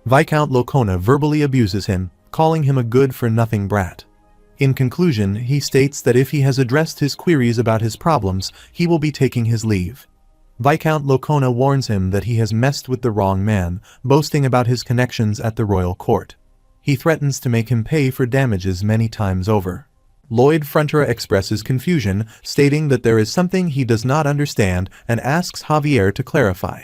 [SPEAKER 1] Viscount Locona verbally abuses him, calling him a good-for-nothing brat. In conclusion, he states that if he has addressed his queries about his problems, he will be taking his leave. Viscount Locona warns him that he has messed with the wrong man, boasting about his connections at the royal court. He threatens to make him pay for damages many times over. Lloyd Frontura expresses confusion, stating that there is something he does not understand and asks Javier to clarify.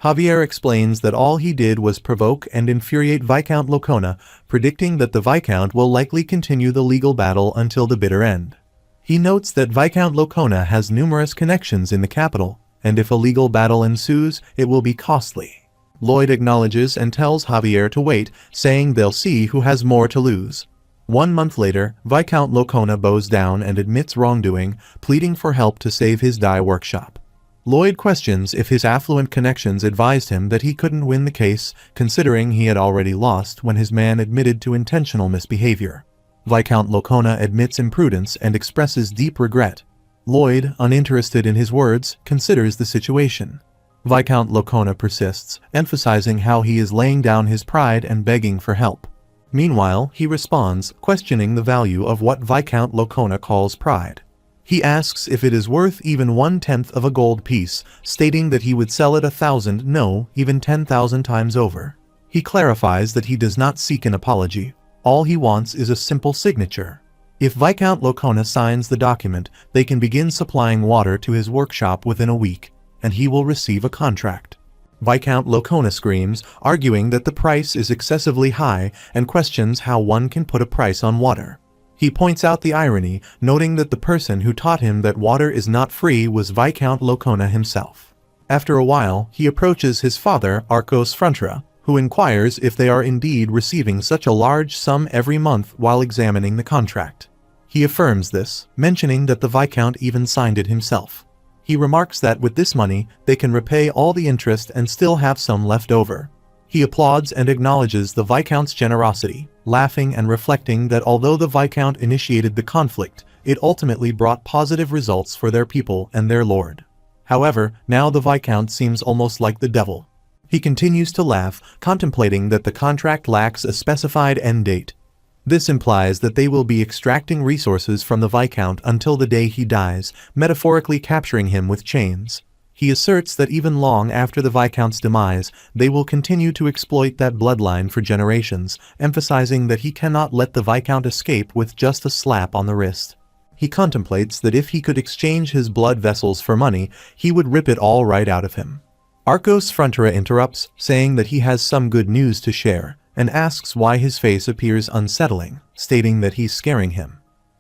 [SPEAKER 1] Javier explains that all he did was provoke and infuriate Viscount Locona, predicting that the Viscount will likely continue the legal battle until the bitter end. He notes that Viscount Locona has numerous connections in the capital, and if a legal battle ensues, it will be costly. Lloyd acknowledges and tells Javier to wait, saying they'll see who has more to lose. 1 month later, Viscount Locona bows down and admits wrongdoing, pleading for help to save his dye workshop. Lloyd questions if his affluent connections advised him that he couldn't win the case, considering he had already lost when his man admitted to intentional misbehavior. Viscount Locona admits imprudence and expresses deep regret. Lloyd, uninterested in his words, considers the situation. Viscount Locona persists, emphasizing how he is laying down his pride and begging for help. Meanwhile, he responds, questioning the value of what Viscount Locona calls pride. He asks if it is worth even 1/10 of a gold piece, stating that he would sell it 1,000, no, even 10,000 times over. He clarifies that he does not seek an apology. All he wants is a simple signature. If Viscount Locona signs the document, they can begin supplying water to his workshop within a week, and he will receive a contract. Viscount Locona screams, arguing that the price is excessively high and questions how one can put a price on water. He points out the irony, noting that the person who taught him that water is not free was Viscount Locona himself. After a while, he approaches his father, Arcos Frontura, who inquires if they are indeed receiving such a large sum every month while examining the contract. He affirms this, mentioning that the Viscount even signed it himself. He remarks that with this money, they can repay all the interest and still have some left over. He applauds and acknowledges the Viscount's generosity, laughing and reflecting that although the Viscount initiated the conflict, it ultimately brought positive results for their people and their lord. However, now the Viscount seems almost like the devil. He continues to laugh, contemplating that the contract lacks a specified end date. This implies that they will be extracting resources from the Viscount until the day he dies, metaphorically capturing him with chains. He asserts that even long after the Viscount's demise, they will continue to exploit that bloodline for generations, emphasizing that he cannot let the Viscount escape with just a slap on the wrist. He contemplates that if he could exchange his blood vessels for money, he would rip it all right out of him. Arcos Frontura interrupts, saying that he has some good news to share, and asks why his face appears unsettling, stating that he's scaring him.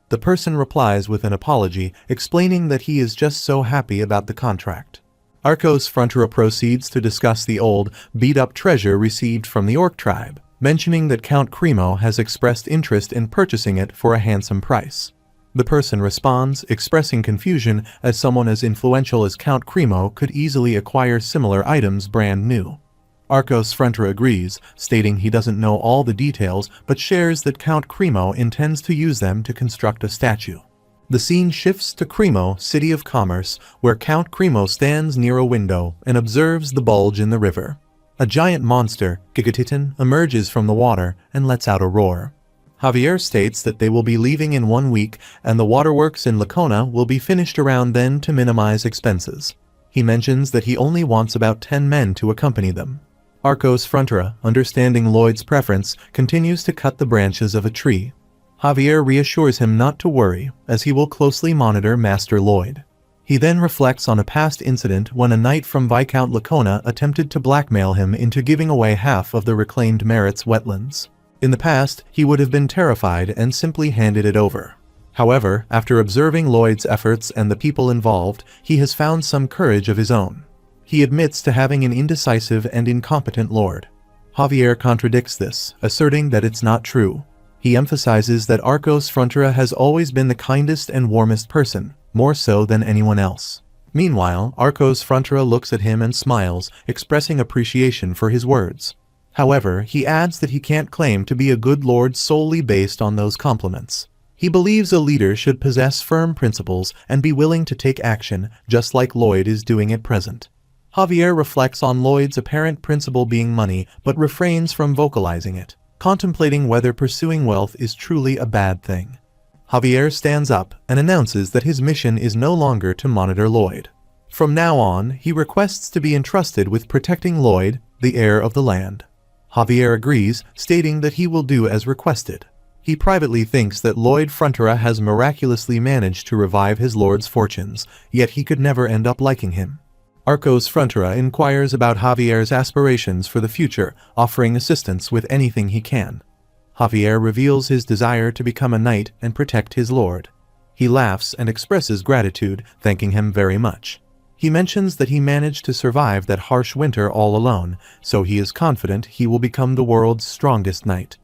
[SPEAKER 1] The person replies with an apology, explaining that he is just so happy about the contract. Arcos Frontura proceeds to discuss the old, beat-up treasure received from the Orc tribe, mentioning that Count Cremo has expressed interest in purchasing it for a handsome price. The person responds, expressing confusion as someone as influential as Count Cremo could easily acquire similar items brand new. Arcos Frontura agrees, stating he doesn't know all the details but shares that Count Cremo intends to use them to construct a statue. The scene shifts to Cremo, city of commerce, where Count Cremo stands near a window and observes the bulge in the river. A giant monster, Gigatitan, emerges from the water and lets out a roar. Javier states that they will be leaving in 1 week and the waterworks in Lacona will be finished around then to minimize expenses. He mentions that he only wants about 10 men to accompany them. Arcos Frontera, understanding Lloyd's preference, continues to cut the branches of a tree. Javier reassures him not to worry, as he will closely monitor Master Lloyd. He then reflects on a past incident when a knight from Viscount Lacona attempted to blackmail him into giving away half of the reclaimed Merit's wetlands. In the past, he would have been terrified and simply handed it over. However, after observing Lloyd's efforts and the people involved, he has found some courage of his own. He admits to having an indecisive and incompetent lord. Javier contradicts this, asserting that it's not true. He emphasizes that Arcos Frontera has always been the kindest and warmest person, more so than anyone else. Meanwhile, Arcos Frontera looks at him and smiles, expressing appreciation for his words. However, he adds that he can't claim to be a good lord solely based on those compliments. He believes a leader should possess firm principles and be willing to take action, just like Lloyd is doing at present. Javier reflects on Lloyd's apparent principle being money, but refrains from vocalizing it, contemplating whether pursuing wealth is truly a bad thing. Javier stands up and announces that his mission is no longer to monitor Lloyd. From now on, he requests to be entrusted with protecting Lloyd, the heir of the land. Javier agrees, stating that he will do as requested. He privately thinks that Lloyd Frontera has miraculously managed to revive his lord's fortunes, yet he could never end up liking him. Arcos Frontera inquires about Javier's aspirations for the future, offering assistance with anything he can. Javier reveals his desire to become a knight and protect his lord. He laughs and expresses gratitude, thanking him very much. He mentions that he managed to survive that harsh winter all alone, so he is confident he will become the world's strongest knight.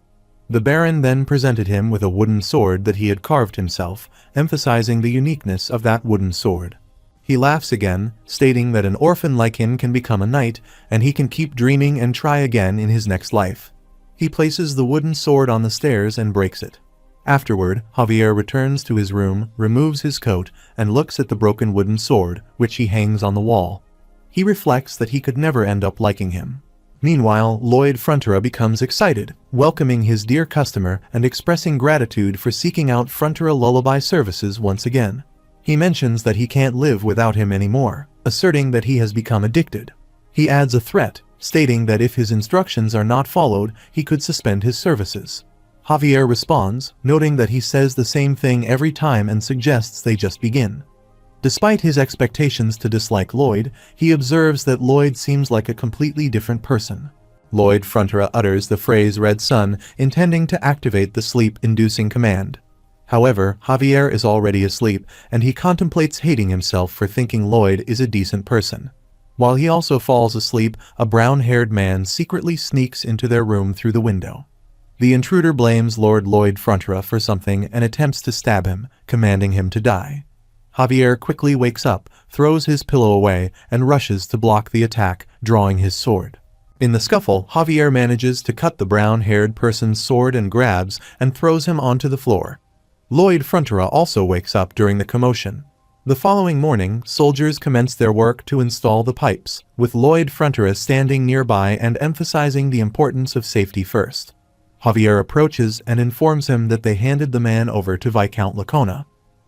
[SPEAKER 1] The Baron then presented him with a wooden sword that he had carved himself, emphasizing the uniqueness of that wooden sword. He laughs again, stating that an orphan like him can become a knight, and he can keep dreaming and try again in his next life. He places the wooden sword on the stairs and breaks it. Afterward, Javier returns to his room, removes his coat, and looks at the broken wooden sword, which he hangs on the wall. He reflects that he could never end up liking him. Meanwhile, Lloyd Frontera becomes excited, welcoming his dear customer and expressing gratitude for seeking out Frontera Lullaby services once again. He mentions that he can't live without him anymore, asserting that he has become addicted. He adds a threat, stating that if his instructions are not followed, he could suspend his services. Javier responds, noting that he says the same thing every time and suggests they just begin. Despite his expectations to dislike Lloyd, he observes that Lloyd seems like a completely different person. Lloyd Frontera utters the phrase Red Sun, intending to activate the sleep-inducing command. However, Javier is already asleep, and he contemplates hating himself for thinking Lloyd is a decent person. While he also falls asleep, a brown-haired man secretly sneaks into their room through the window. The intruder blames Lord Lloyd Frontera for something and attempts to stab him, commanding him to die. Javier quickly wakes up, throws his pillow away, and rushes to block the attack, drawing his sword. In the scuffle, Javier manages to cut the brown-haired person's sword and grabs and throws him onto the floor. Lloyd Frontera also wakes up during the commotion. The following morning, soldiers commence their work to install the pipes, with Lloyd Frontera standing nearby and emphasizing the importance of safety first. Javier approaches and informs him that they handed the man over to Viscount Lacona.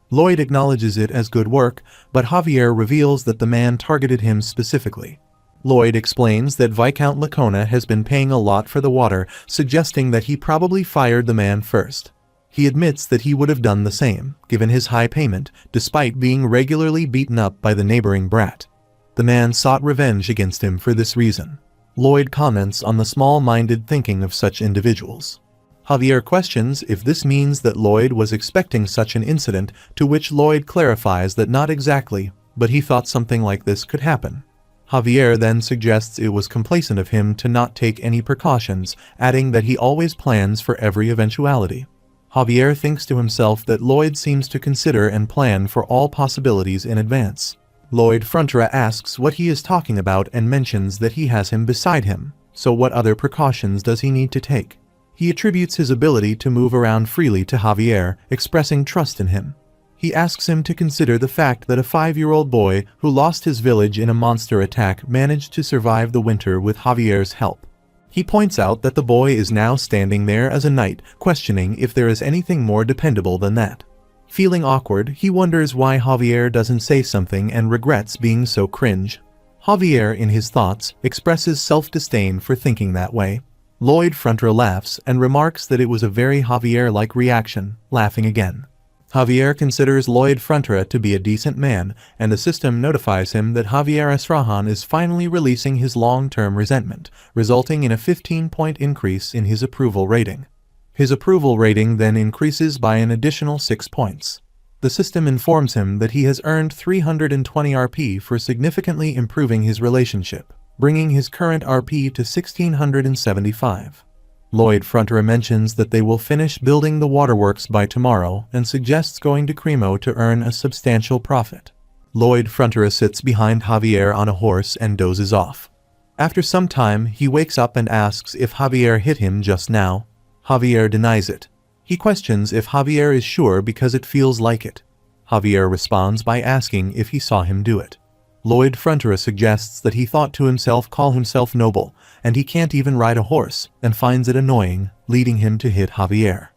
[SPEAKER 1] Lloyd acknowledges it as good work, but Javier reveals that the man targeted him specifically. Lloyd explains that Viscount Lacona has been paying a lot for the water, suggesting that he probably fired the man first. He admits that he would have done the same, given his high payment, despite being regularly beaten up by the neighboring brat. The man sought revenge against him for this reason. Lloyd comments on the small-minded thinking of such individuals. Javier questions if this means that Lloyd was expecting such an incident, to which Lloyd clarifies that not exactly, but he thought something like this could happen. Javier then suggests it was complacent of him to not take any precautions, adding that he always plans for every eventuality. Javier thinks to himself that Lloyd seems to consider and plan for all possibilities in advance. Lloyd Frontera asks what he is talking about and mentions that he has him beside him, so what other precautions does he need to take? He attributes his ability to move around freely to Javier, expressing trust in him. He asks him to consider the fact that a 5-year-old boy who lost his village in a monster attack managed to survive the winter with Javier's help. He points out that the boy is now standing there as a knight, questioning if there is anything more dependable than that. Feeling awkward, he wonders why Javier doesn't say something and regrets being so cringe. Javier, in his thoughts, expresses self-disdain for thinking that way. Lloyd Frontra laughs and remarks that it was a very Javier-like reaction, laughing again. Javier considers Lloyd Frontra to be a decent man, and the system notifies him that Javier Esrahan is finally releasing his long-term resentment, resulting in a 15-point increase in his approval rating. His approval rating then increases by an additional 6 points. The system informs him that he has earned 320 RP for significantly improving his relationship, bringing his current RP to 1675. Lloyd Frontra mentions that they will finish building the waterworks by tomorrow and suggests going to Cremo to earn a substantial profit. Lloyd Frontra sits behind Javier on a horse and dozes off. After some time, he wakes up and asks if Javier hit him just now. Javier denies it. He questions if Javier is sure because it feels like it. Javier responds by asking if he saw him do it. Lloyd Frontra suggests that he thought to himself call himself noble, and he can't even ride a horse, and finds it annoying, leading him to hit Javier.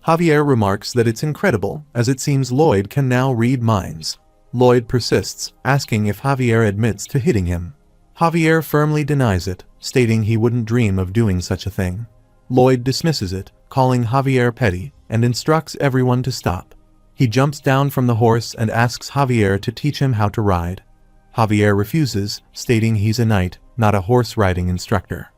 [SPEAKER 1] Javier remarks that it's incredible, as it seems Lloyd can now read minds. Lloyd persists, asking if Javier admits to hitting him. Javier firmly denies it, stating he wouldn't dream of doing such a thing. Lloyd dismisses it, calling Javier petty, and instructs everyone to stop. He jumps down from the horse and asks Javier to teach him how to ride. Javier refuses, stating he's a knight, not a horse-riding instructor.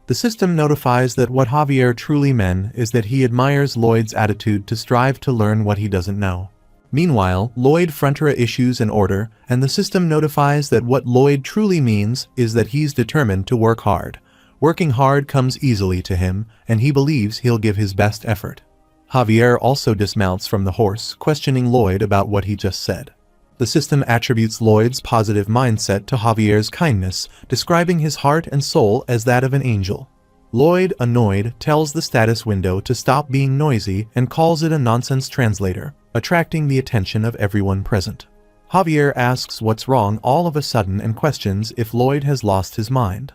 [SPEAKER 1] The system notifies that what Javier truly meant is that he admires Lloyd's attitude to strive to learn what he doesn't know. Meanwhile, Lloyd Frontra issues an order, and the system notifies that what Lloyd truly means is that he's determined to work hard. Working hard comes easily to him, and he believes he'll give his best effort. Javier also dismounts from the horse, questioning Lloyd about what he just said. The system attributes Lloyd's positive mindset to Javier's kindness, describing his heart and soul as that of an angel. Lloyd, annoyed, tells the status window to stop being noisy and calls it a nonsense translator, attracting the attention of everyone present. Javier asks what's wrong all of a sudden and questions if Lloyd has lost his mind.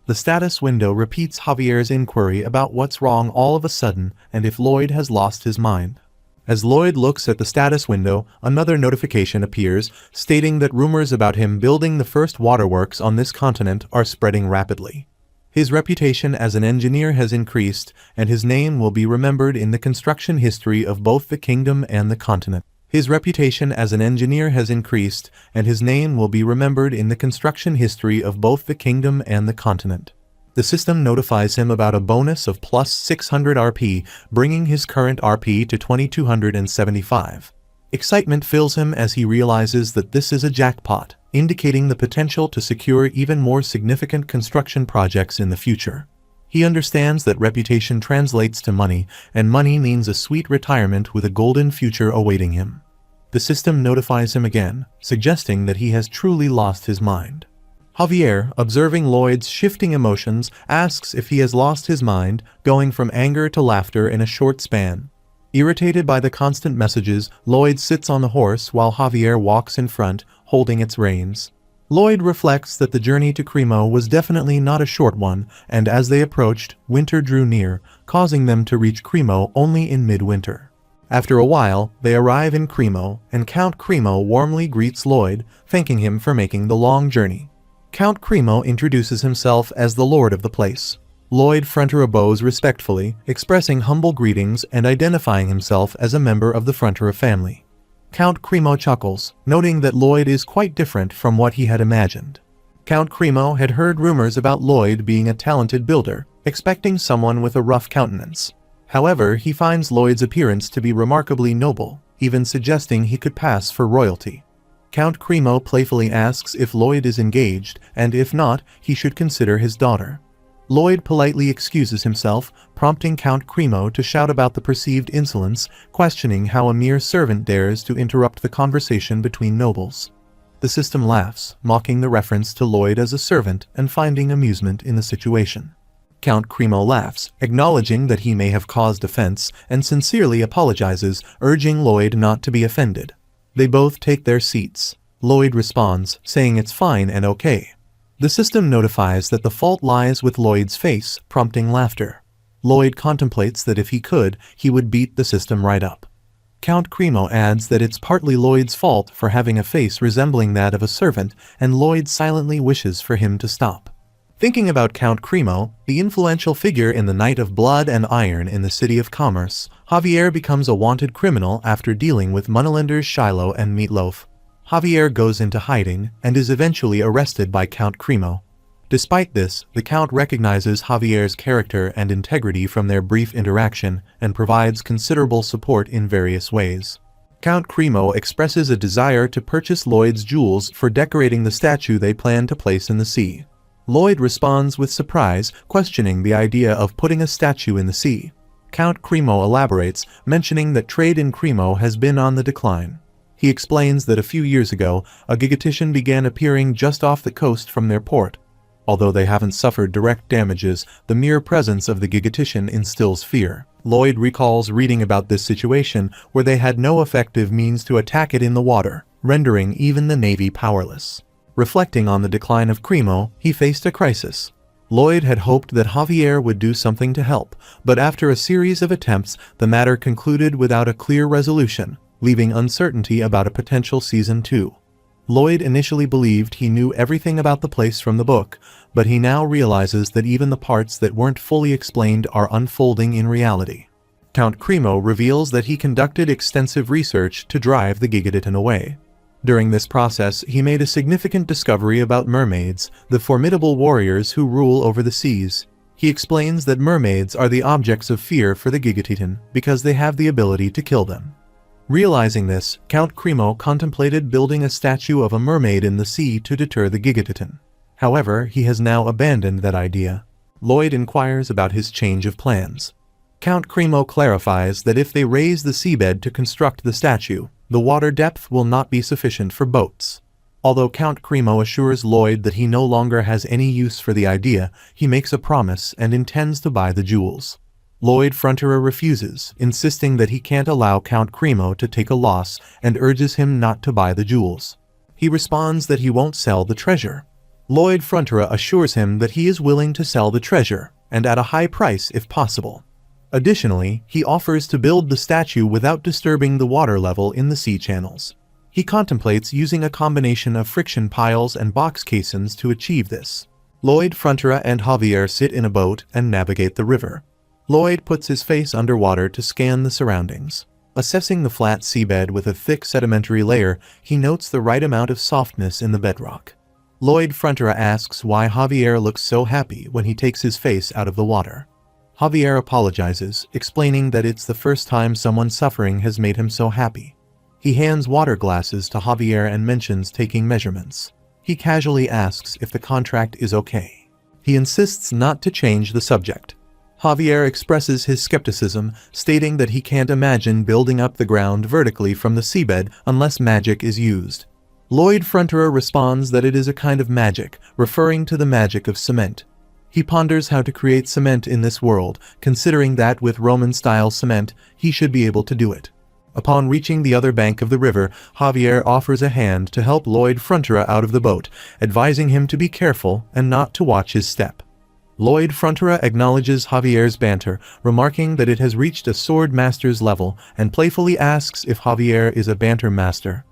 [SPEAKER 1] The status window repeats Javier's inquiry about what's wrong all of a sudden and if Lloyd has lost his mind. As Lloyd looks at the status window, another notification appears, stating that rumors about him building the first waterworks on this continent are spreading rapidly. His reputation as an engineer has increased, and his name will be remembered in the construction history of both the kingdom and the continent. His reputation as an engineer has increased, and his name will be remembered in the construction history of both the kingdom and the continent. The system notifies him about a bonus of plus 600 RP, bringing his current RP to 2275. Excitement fills him as he realizes that this is a jackpot, indicating the potential to secure even more significant construction projects in the future. He understands that reputation translates to money, and money means a sweet retirement with a golden future awaiting him. The system notifies him again, suggesting that he has truly lost his mind. Javier, observing Lloyd's shifting emotions, asks if he has lost his mind, going from anger to laughter in a short span. Irritated by the constant messages, Lloyd sits on the horse while Javier walks in front, holding its reins. Lloyd reflects that the journey to Cremo was definitely not a short one, and as they approached, winter drew near, causing them to reach Cremo only in midwinter. After a while, they arrive in Cremo, and Count Cremo warmly greets Lloyd, thanking him for making the long journey. Count Cremo introduces himself as the lord of the place. Lloyd Frontra bows respectfully, expressing humble greetings and identifying himself as a member of the Frontra family. Count Cremo chuckles, noting that Lloyd is quite different from what he had imagined. Count Cremo had heard rumors about Lloyd being a talented builder, expecting someone with a rough countenance. However, he finds Lloyd's appearance to be remarkably noble, even suggesting he could pass for royalty. Count Cremo playfully asks if Lloyd is engaged, and if not, he should consider his daughter. Lloyd politely excuses himself, prompting Count Cremo to shout about the perceived insolence, questioning how a mere servant dares to interrupt the conversation between nobles. The system laughs, mocking the reference to Lloyd as a servant and finding amusement in the situation. Count Cremo laughs, acknowledging that he may have caused offense, and sincerely apologizes, urging Lloyd not to be offended. They both take their seats. Lloyd responds, saying it's fine and okay. The system notifies that the fault lies with Lloyd's face, prompting laughter. Lloyd contemplates that if he could, he would beat the system right up. Count Cremo adds that it's partly Lloyd's fault for having a face resembling that of a servant, and Lloyd silently wishes for him to stop. Thinking about Count Cremo, the influential figure in the Night of Blood and Iron in the City of Commerce, Javier becomes a wanted criminal after dealing with moneylenders Shiloh and Meatloaf. Javier goes into hiding and is eventually arrested by Count Cremo. Despite this, the Count recognizes Javier's character and integrity from their brief interaction and provides considerable support in various ways. Count Cremo expresses a desire to purchase Lloyd's jewels for decorating the statue they plan to place in the sea. Lloyd responds with surprise, questioning the idea of putting a statue in the sea. Count Cremo elaborates, mentioning that trade in Cremo has been on the decline. He explains that a few years ago, a gigantician began appearing just off the coast from their port. Although they haven't suffered direct damages, the mere presence of the gigantician instills fear. Lloyd recalls reading about this situation where they had no effective means to attack it in the water, rendering even the Navy powerless. Reflecting on the decline of Cremo, he faced a crisis. Lloyd had hoped that Javier would do something to help, but after a series of attempts, the matter concluded without a clear resolution, leaving uncertainty about a potential Season 2. Lloyd initially believed he knew everything about the place from the book, but he now realizes that even the parts that weren't fully explained are unfolding in reality. Count Cremo reveals that he conducted extensive research to drive the Gigatitan away. During this process, he made a significant discovery about mermaids, the formidable warriors who rule over the seas. He explains that mermaids are the objects of fear for the Gigatitan because they have the ability to kill them. Realizing this, Count Cremo contemplated building a statue of a mermaid in the sea to deter the Gigatitan. However, he has now abandoned that idea. Lloyd inquires about his change of plans. Count Cremo clarifies that if they raise the seabed to construct the statue, the water depth will not be sufficient for boats. Although Count Cremo assures Lloyd that he no longer has any use for the idea, he makes a promise and intends to buy the jewels. Lloyd Fronterer refuses, insisting that he can't allow Count Cremo to take a loss and urges him not to buy the jewels. He responds that he won't sell the treasure. Lloyd Fronterer assures him that he is willing to sell the treasure, and at a high price if possible. Additionally, he offers to build the statue without disturbing the water level in the sea channels. He contemplates using a combination of friction piles and box caissons to achieve this. Lloyd Fronterer and Javier sit in a boat and navigate the river. Lloyd puts his face underwater to scan the surroundings. Assessing the flat seabed with a thick sedimentary layer, he notes the right amount of softness in the bedrock. Lloyd Fronterer asks why Javier looks so happy when he takes his face out of the water. Javier apologizes, explaining that it's the first time someone suffering has made him so happy. He hands water glasses to Javier and mentions taking measurements. He casually asks if the contract is okay. He insists not to change the subject. Javier expresses his skepticism, stating that he can't imagine building up the ground vertically from the seabed unless magic is used. Lloyd Fronterer responds that it is a kind of magic, referring to the magic of cement. He ponders how to create cement in this world, considering that with Roman-style cement, he should be able to do it. Upon reaching the other bank of the river, Javier offers a hand to help Lloyd Fronterer out of the boat, advising him to be careful and not to watch his step. Lloyd Fronterer acknowledges Javier's banter, remarking that it has reached a sword master's level, and playfully asks if Javier is a banter master.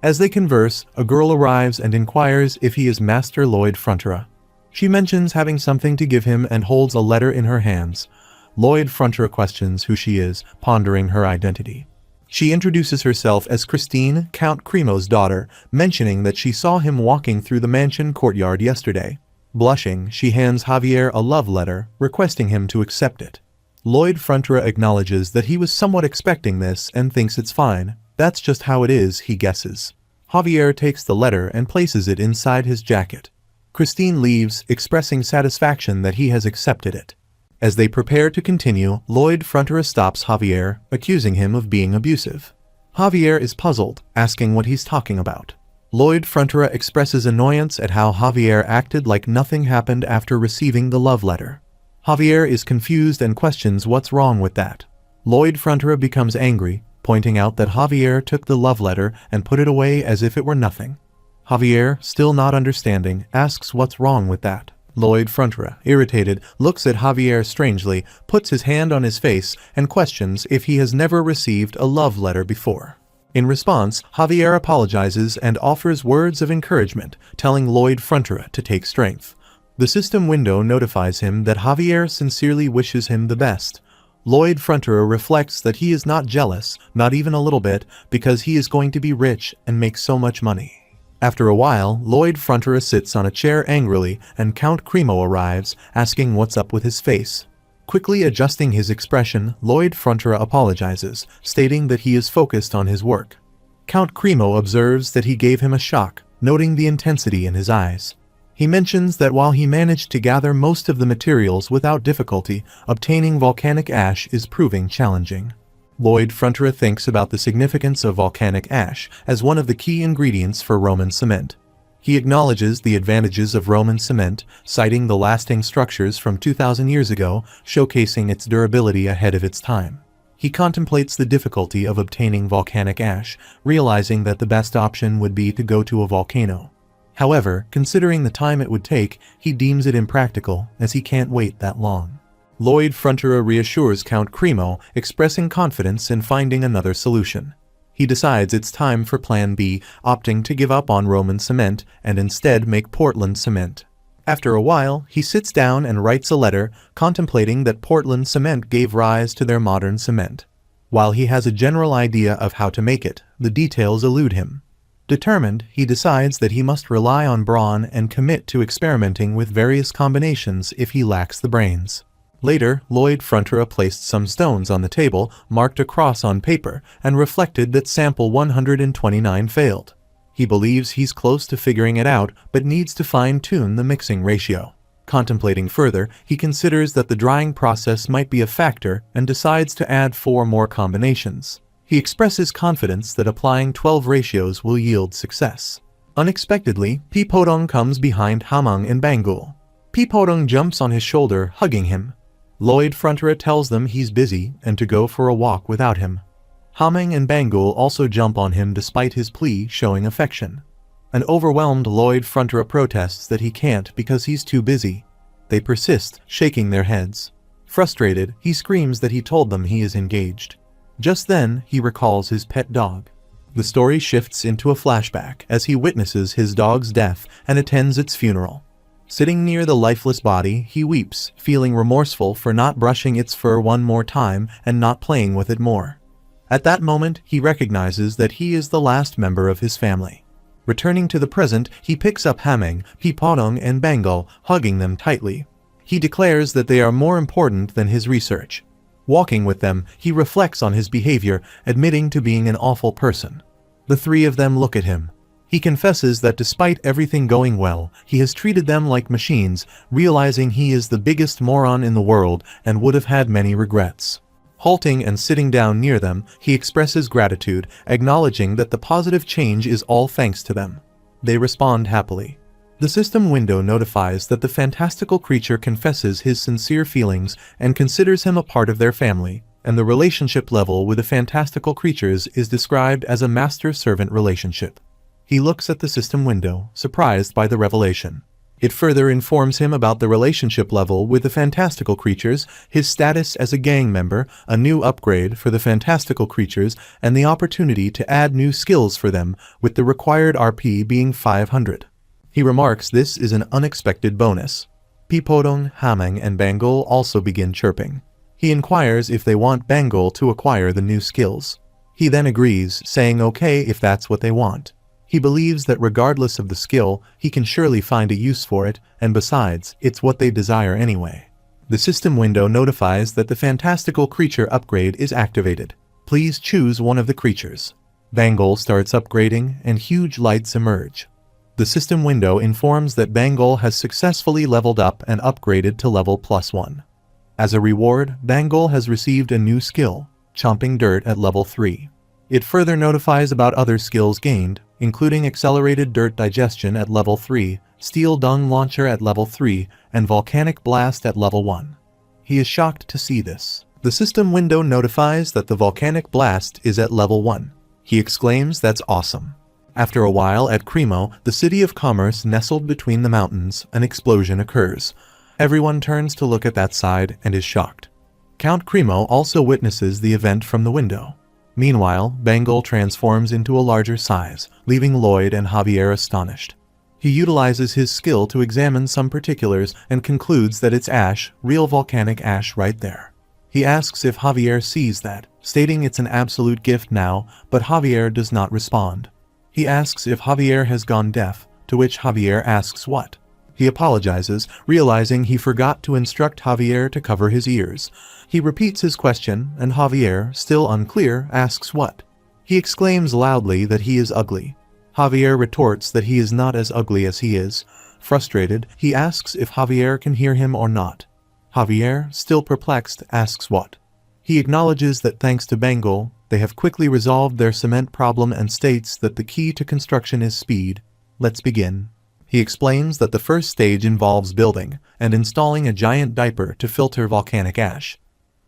[SPEAKER 1] As they converse, a girl arrives and inquires if he is Master Lloyd Fronterer. She mentions having something to give him and holds a letter in her hands. Lloyd Fronterer questions who she is, pondering her identity. She introduces herself as Christine, Count Cremo's daughter, mentioning that she saw him walking through the mansion courtyard yesterday. Blushing, she hands Javier a love letter, requesting him to accept it. Lloyd Fronterer acknowledges that he was somewhat expecting this and thinks it's fine. That's just how it is, he guesses. Javier takes the letter and places it inside his jacket. Christine leaves, expressing satisfaction that he has accepted it. As they prepare to continue, Lloyd Fronterer stops Javier, accusing him of being abusive. Javier is puzzled, asking what he's talking about. Lloyd Fronterer expresses annoyance at how Javier acted like nothing happened after receiving the love letter. Javier is confused and questions what's wrong with that. Lloyd Fronterer becomes angry, pointing out that Javier took the love letter and put it away as if it were nothing. Javier, still not understanding, asks what's wrong with that. Lloyd Frontura, irritated, looks at Javier strangely, puts his hand on his face, and questions if he has never received a love letter before. In response, Javier apologizes and offers words of encouragement, telling Lloyd Frontura to take strength. The system window notifies him that Javier sincerely wishes him the best. Lloyd Frontura reflects that he is not jealous, not even a little bit, because he is going to be rich and make so much money. After a while, Lloyd Frontura sits on a chair angrily and Count Cremo arrives, asking what's up with his face. Quickly adjusting his expression, Lloyd Frontura apologizes, stating that he is focused on his work. Count Cremo observes that he gave him a shock, noting the intensity in his eyes. He mentions that while he managed to gather most of the materials without difficulty, obtaining volcanic ash is proving challenging. Lloyd Frontura thinks about the significance of volcanic ash as one of the key ingredients for Roman cement. He acknowledges the advantages of Roman cement, citing the lasting structures from 2,000 years ago, showcasing its durability ahead of its time. He contemplates the difficulty of obtaining volcanic ash, realizing that the best option would be to go to a volcano. However, considering the time it would take, he deems it impractical, as he can't wait that long. Lloyd Frontura reassures Count Cremo, expressing confidence in finding another solution. He decides it's time for Plan B, opting to give up on Roman cement and instead make Portland cement. After a while, he sits down and writes a letter, contemplating that Portland cement gave rise to their modern cement. While he has a general idea of how to make it, the details elude him. Determined, he decides that he must rely on brawn and commit to experimenting with various combinations if he lacks the brains. Later, Lloyd Frontura placed some stones on the table, marked a cross on paper, and reflected that sample 129 failed. He believes he's close to figuring it out, but needs to fine-tune the mixing ratio. Contemplating further, he considers that the drying process might be a factor and decides to add 4 more combinations. He expresses confidence that applying 12 ratios will yield success. Unexpectedly, Pipodong comes behind Hamang and Bangul. Pipodong jumps on his shoulder, hugging him. Lloyd Frontura tells them he's busy and to go for a walk without him. Hamang and Bangul also jump on him despite his plea, showing affection. An overwhelmed Lloyd Frontura protests that he can't because he's too busy. They persist, shaking their heads. Frustrated, he screams that he told them he is engaged. Just then, he recalls his pet dog. The story shifts into a flashback as he witnesses his dog's death and attends its funeral. Sitting near the lifeless body, he weeps, feeling remorseful for not brushing its fur one more time and not playing with it more. At that moment, he recognizes that he is the last member of his family. Returning to the present, he picks up Hamang, Pipodong, and Bangul, hugging them tightly. He declares that they are more important than his research. Walking with them, he reflects on his behavior, admitting to being an awful person. The 3 of them look at him. He confesses that despite everything going well, he has treated them like machines, realizing he is the biggest moron in the world and would have had many regrets. Halting and sitting down near them, he expresses gratitude, acknowledging that the positive change is all thanks to them. They respond happily. The system window notifies that the fantastical creature confesses his sincere feelings and considers him a part of their family, and the relationship level with the fantastical creatures is described as a master-servant relationship. He looks at the system window, surprised by the revelation. It further informs him about the relationship level with the fantastical creatures, his status as a gang member, a new upgrade for the fantastical creatures, and the opportunity to add new skills for them, with the required RP being 500. He remarks this is an unexpected bonus. Pipodong, Hamang, and Bangul also begin chirping. He inquires if they want Bangul to acquire the new skills. He then agrees, saying okay if that's what they want. He believes that regardless of the skill, he can surely find a use for it, and besides, it's what they desire anyway. The system window notifies that the fantastical creature upgrade is activated. Please choose one of the creatures. Bangul starts upgrading, and huge lights emerge. The system window informs that Bangul has successfully leveled up and upgraded to level +1. As a reward, Bangul has received a new skill, Chomping Dirt at level 3. It further notifies about other skills gained, including Accelerated Dirt Digestion at level 3, Steel Dung Launcher at level 3, and Volcanic Blast at level 1. He is shocked to see this. The system window notifies that the volcanic blast is at level 1. He exclaims that's awesome. After a while at Cremo, the city of commerce nestled between the mountains, an explosion occurs. Everyone turns to look at that side and is shocked. Count Cremo also witnesses the event from the window. Meanwhile, Bengal transforms into a larger size, leaving Lloyd and Javier astonished. He utilizes his skill to examine some particulars and concludes that it's ash, real volcanic ash right there. He asks if Javier sees that, stating it's an absolute gift now, but Javier does not respond. He asks if Javier has gone deaf, to which Javier asks what. He apologizes, realizing he forgot to instruct Javier to cover his ears. He repeats his question, and Javier, still unclear, asks what. He exclaims loudly that he is ugly. Javier retorts that he is not as ugly as he is. Frustrated, he asks if Javier can hear him or not. Javier, still perplexed, asks what. He acknowledges that thanks to Bengal, they have quickly resolved their cement problem and states that the key to construction is speed. Let's begin. He explains that the first stage involves building and installing a giant diaper to filter volcanic ash.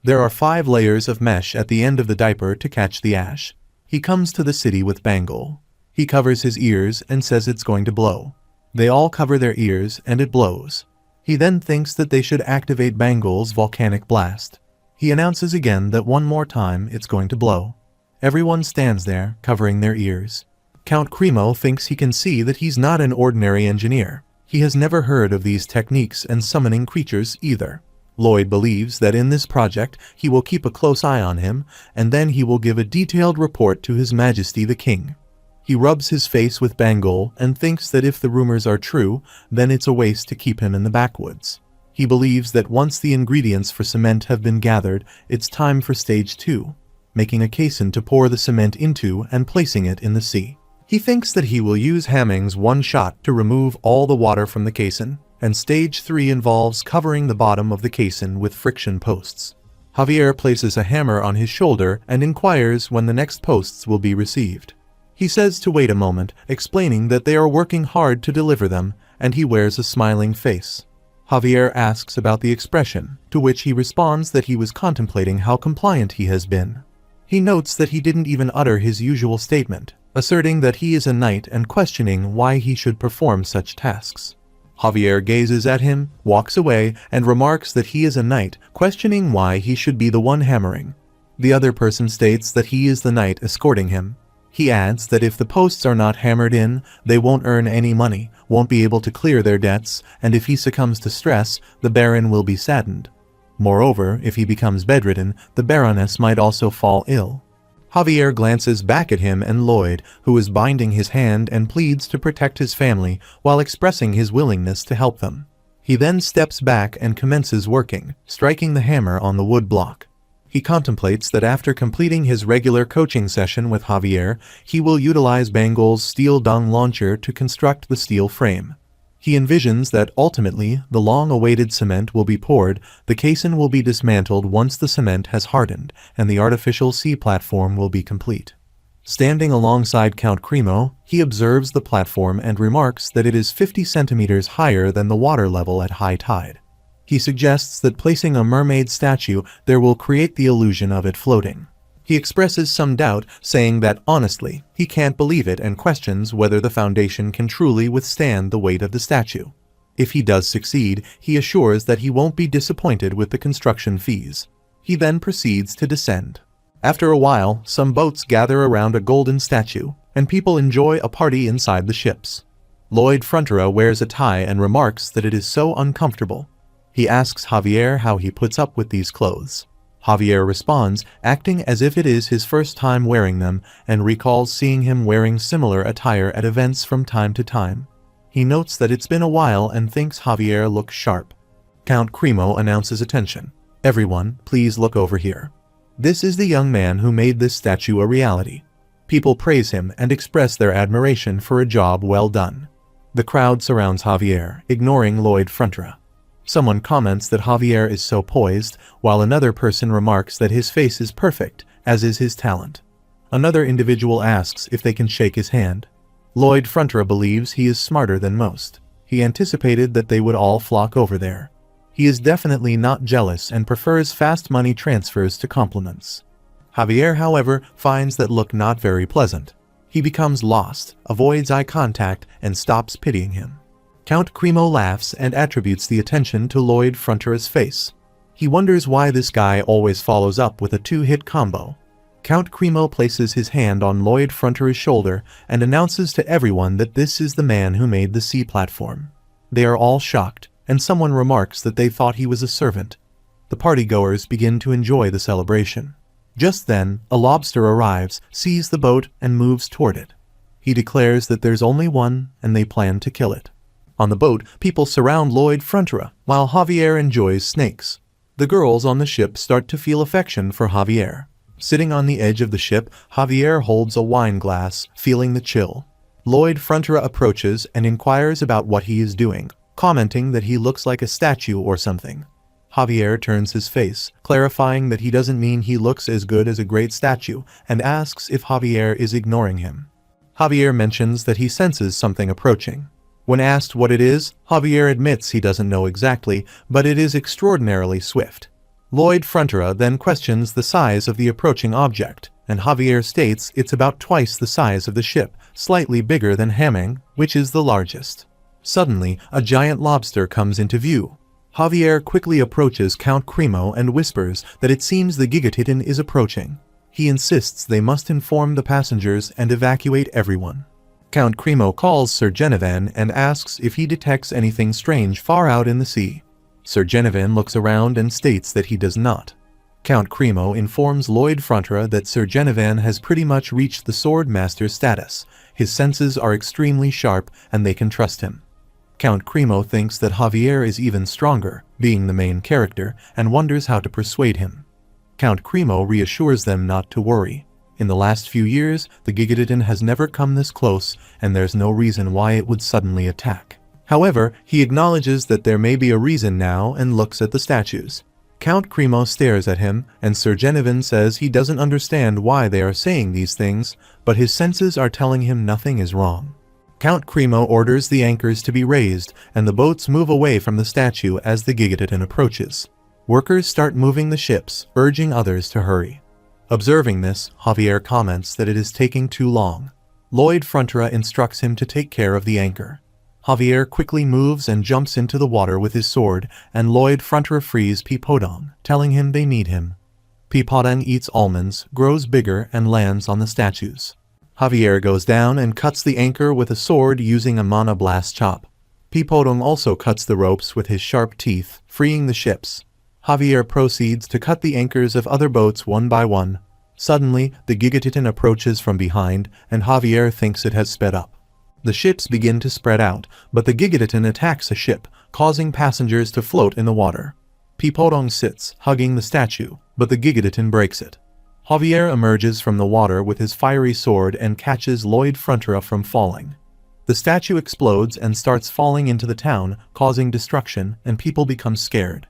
[SPEAKER 1] There are 5 layers of mesh at the end of the diaper to catch the ash. He comes to the city with Bengal. He covers his ears and says it's going to blow. They all cover their ears and it blows. He then thinks that they should activate Bengal's volcanic blast. He announces again that one more time it's going to blow. Everyone stands there, covering their ears. Count Cremo thinks he can see that he's not an ordinary engineer. He has never heard of these techniques and summoning creatures either. Lloyd believes that in this project he will keep a close eye on him, and then he will give a detailed report to His Majesty the King. He rubs his face with Bengal and thinks that if the rumors are true, then it's a waste to keep him in the backwoods. He believes that once the ingredients for cement have been gathered, it's time for stage 2, making a caisson to pour the cement into and placing it in the sea. He thinks that he will use Hamming's one shot to remove all the water from the caisson, and stage 3 involves covering the bottom of the caisson with friction posts. Javier places a hammer on his shoulder and inquires when the next posts will be received. He says to wait a moment, explaining that they are working hard to deliver them, and he wears a smiling face. Javier asks about the expression, to which he responds that he was contemplating how compliant he has been. He notes that he didn't even utter his usual statement, asserting that he is a knight and questioning why he should perform such tasks. Javier gazes at him, walks away, and remarks that he is a knight, questioning why he should be the one hammering. The other person states that he is the knight escorting him. He adds that if the posts are not hammered in, they won't earn any money, won't be able to clear their debts, and if he succumbs to stress, the Baron will be saddened. Moreover, if he becomes bedridden, the Baroness might also fall ill. Javier glances back at him and Lloyd, who is binding his hand and pleads to protect his family while expressing his willingness to help them. He then steps back and commences working, striking the hammer on the wood block. He contemplates that after completing his regular coaching session with Javier, he will utilize Bengal's steel dung launcher to construct the steel frame. He envisions that ultimately the long-awaited cement will be poured, the caisson will be dismantled once the cement has hardened, and the artificial sea platform will be complete. Standing alongside Count Cremo, he observes the platform and remarks that it is 50 centimeters higher than the water level at high tide. He suggests that placing a mermaid statue there will create the illusion of it floating. He expresses some doubt, saying that, honestly, he can't believe it and questions whether the foundation can truly withstand the weight of the statue. If he does succeed, he assures that he won't be disappointed with the construction fees. He then proceeds to descend. After a while, some boats gather around a golden statue, and people enjoy a party inside the ships. Lloyd Frontera wears a tie and remarks that it is so uncomfortable. He asks Javier how he puts up with these clothes. Javier responds, acting as if it is his first time wearing them, and recalls seeing him wearing similar attire at events from time to time. He notes that it's been a while and thinks Javier looks sharp. Count Cremo announces attention. Everyone, please look over here. This is the young man who made this statue a reality. People praise him and express their admiration for a job well done. The crowd surrounds Javier, ignoring Lloyd Frontera. Someone comments that Javier is so poised, while another person remarks that his face is perfect, as is his talent. Another individual asks if they can shake his hand. Lloyd Frontera believes he is smarter than most. He anticipated that they would all flock over there. He is definitely not jealous and prefers fast money transfers to compliments. Javier, however, finds that look not very pleasant. He becomes lost, avoids eye contact, and stops pitying him. Count Cremo laughs and attributes the attention to Lloyd Frontera's face. He wonders why this guy always follows up with a two-hit combo. Count Cremo places his hand on Lloyd Frontera's shoulder and announces to everyone that this is the man who made the sea platform. They are all shocked, and someone remarks that they thought he was a servant. The partygoers begin to enjoy the celebration. Just then, a lobster arrives, sees the boat, and moves toward it. He declares that there's only one, and they plan to kill it. On the boat, people surround Lloyd Frontera, while Javier enjoys snakes. The girls on the ship start to feel affection for Javier. Sitting on the edge of the ship, Javier holds a wine glass, feeling the chill. Lloyd Frontera approaches and inquires about what he is doing, commenting that he looks like a statue or something. Javier turns his face, clarifying that he doesn't mean he looks as good as a great statue, and asks if Javier is ignoring him. Javier mentions that he senses something approaching. When asked what it is, Javier admits he doesn't know exactly, but it is extraordinarily swift. Lloyd Frontera then questions the size of the approaching object, and Javier states it's about twice the size of the ship, slightly bigger than Hamming, which is the largest. Suddenly, a giant lobster comes into view. Javier quickly approaches Count Cremo and whispers that it seems the Gigatitan is approaching. He insists they must inform the passengers and evacuate everyone. Count Cremo calls Sir Genevan and asks if he detects anything strange far out in the sea. Sir Genevan looks around and states that he does not. Count Cremo informs Lloyd Frontera that Sir Genevan has pretty much reached the sword master status. His senses are extremely sharp and they can trust him. Count Cremo thinks that Javier is even stronger, being the main character, and wonders how to persuade him. Count Cremo reassures them not to worry. In the last few years, the Gigatitan has never come this close, and there's no reason why it would suddenly attack. However, he acknowledges that there may be a reason now and looks at the statues. Count Cremo stares at him, and Sir Genevan says he doesn't understand why they are saying these things, but his senses are telling him nothing is wrong. Count Cremo orders the anchors to be raised, and the boats move away from the statue as the Gigatitan approaches. Workers start moving the ships, urging others to hurry. Observing this, Javier comments that it is taking too long. Lloyd Frontera instructs him to take care of the anchor. Javier quickly moves and jumps into the water with his sword, and Lloyd Frontera frees Pipodong, telling him they need him. Pipodong eats almonds, grows bigger, and lands on the statues. Javier goes down and cuts the anchor with a sword using a mana blast chop. Pipodong also cuts the ropes with his sharp teeth, freeing the ships. Javier proceeds to cut the anchors of other boats one by one. Suddenly, the Gigatitan approaches from behind, and Javier thinks it has sped up. The ships begin to spread out, but the Gigatitan attacks a ship, causing passengers to float in the water. Pipodong sits, hugging the statue, but the Gigatitan breaks it. Javier emerges from the water with his fiery sword and catches Lloyd Frontera from falling. The statue explodes and starts falling into the town, causing destruction, and people become scared.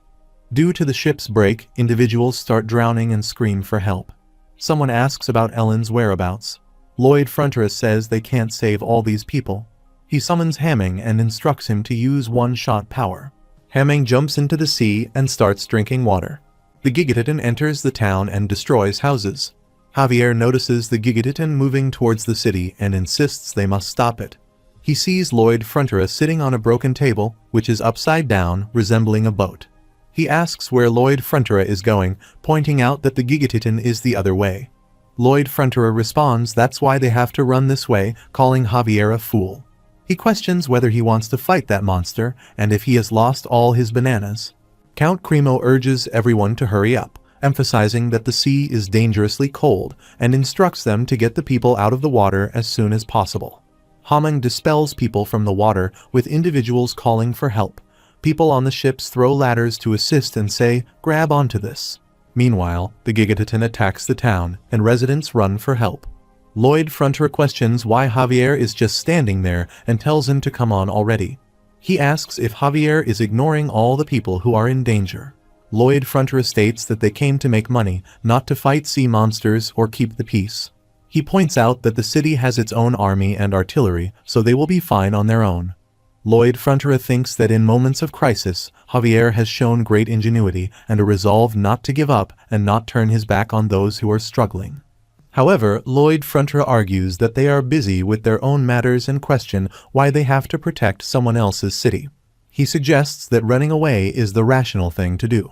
[SPEAKER 1] Due to the ship's break, individuals start drowning and scream for help. Someone asks about Ellen's whereabouts. Lloyd Frontera says they can't save all these people. He summons Hamming and instructs him to use one-shot power. Hamming jumps into the sea and starts drinking water. The Gigatitan enters the town and destroys houses. Javier notices the Gigatitan moving towards the city and insists they must stop it. He sees Lloyd Frontera sitting on a broken table, which is upside down, resembling a boat. He asks where Lloyd Frontera is going, pointing out that the Gigatitan is the other way. Lloyd Frontera responds that's why they have to run this way, calling Javier a fool. He questions whether he wants to fight that monster, and if he has lost all his bananas. Count Cremo urges everyone to hurry up, emphasizing that the sea is dangerously cold, and instructs them to get the people out of the water as soon as possible. Hamming dispels people from the water, with individuals calling for help. People on the ships throw ladders to assist and say, "Grab onto this." Meanwhile, the Gigatitan attacks the town, and residents run for help. Lloyd Frontera questions why Javier is just standing there and tells him to come on already. He asks if Javier is ignoring all the people who are in danger. Lloyd Frontera states that they came to make money, not to fight sea monsters or keep the peace. He points out that the city has its own army and artillery, so they will be fine on their own. Lloyd Frontera thinks that in moments of crisis, Javier has shown great ingenuity and a resolve not to give up and not turn his back on those who are struggling. However, Lloyd Frontera argues that they are busy with their own matters and question why they have to protect someone else's city. He suggests that running away is the rational thing to do.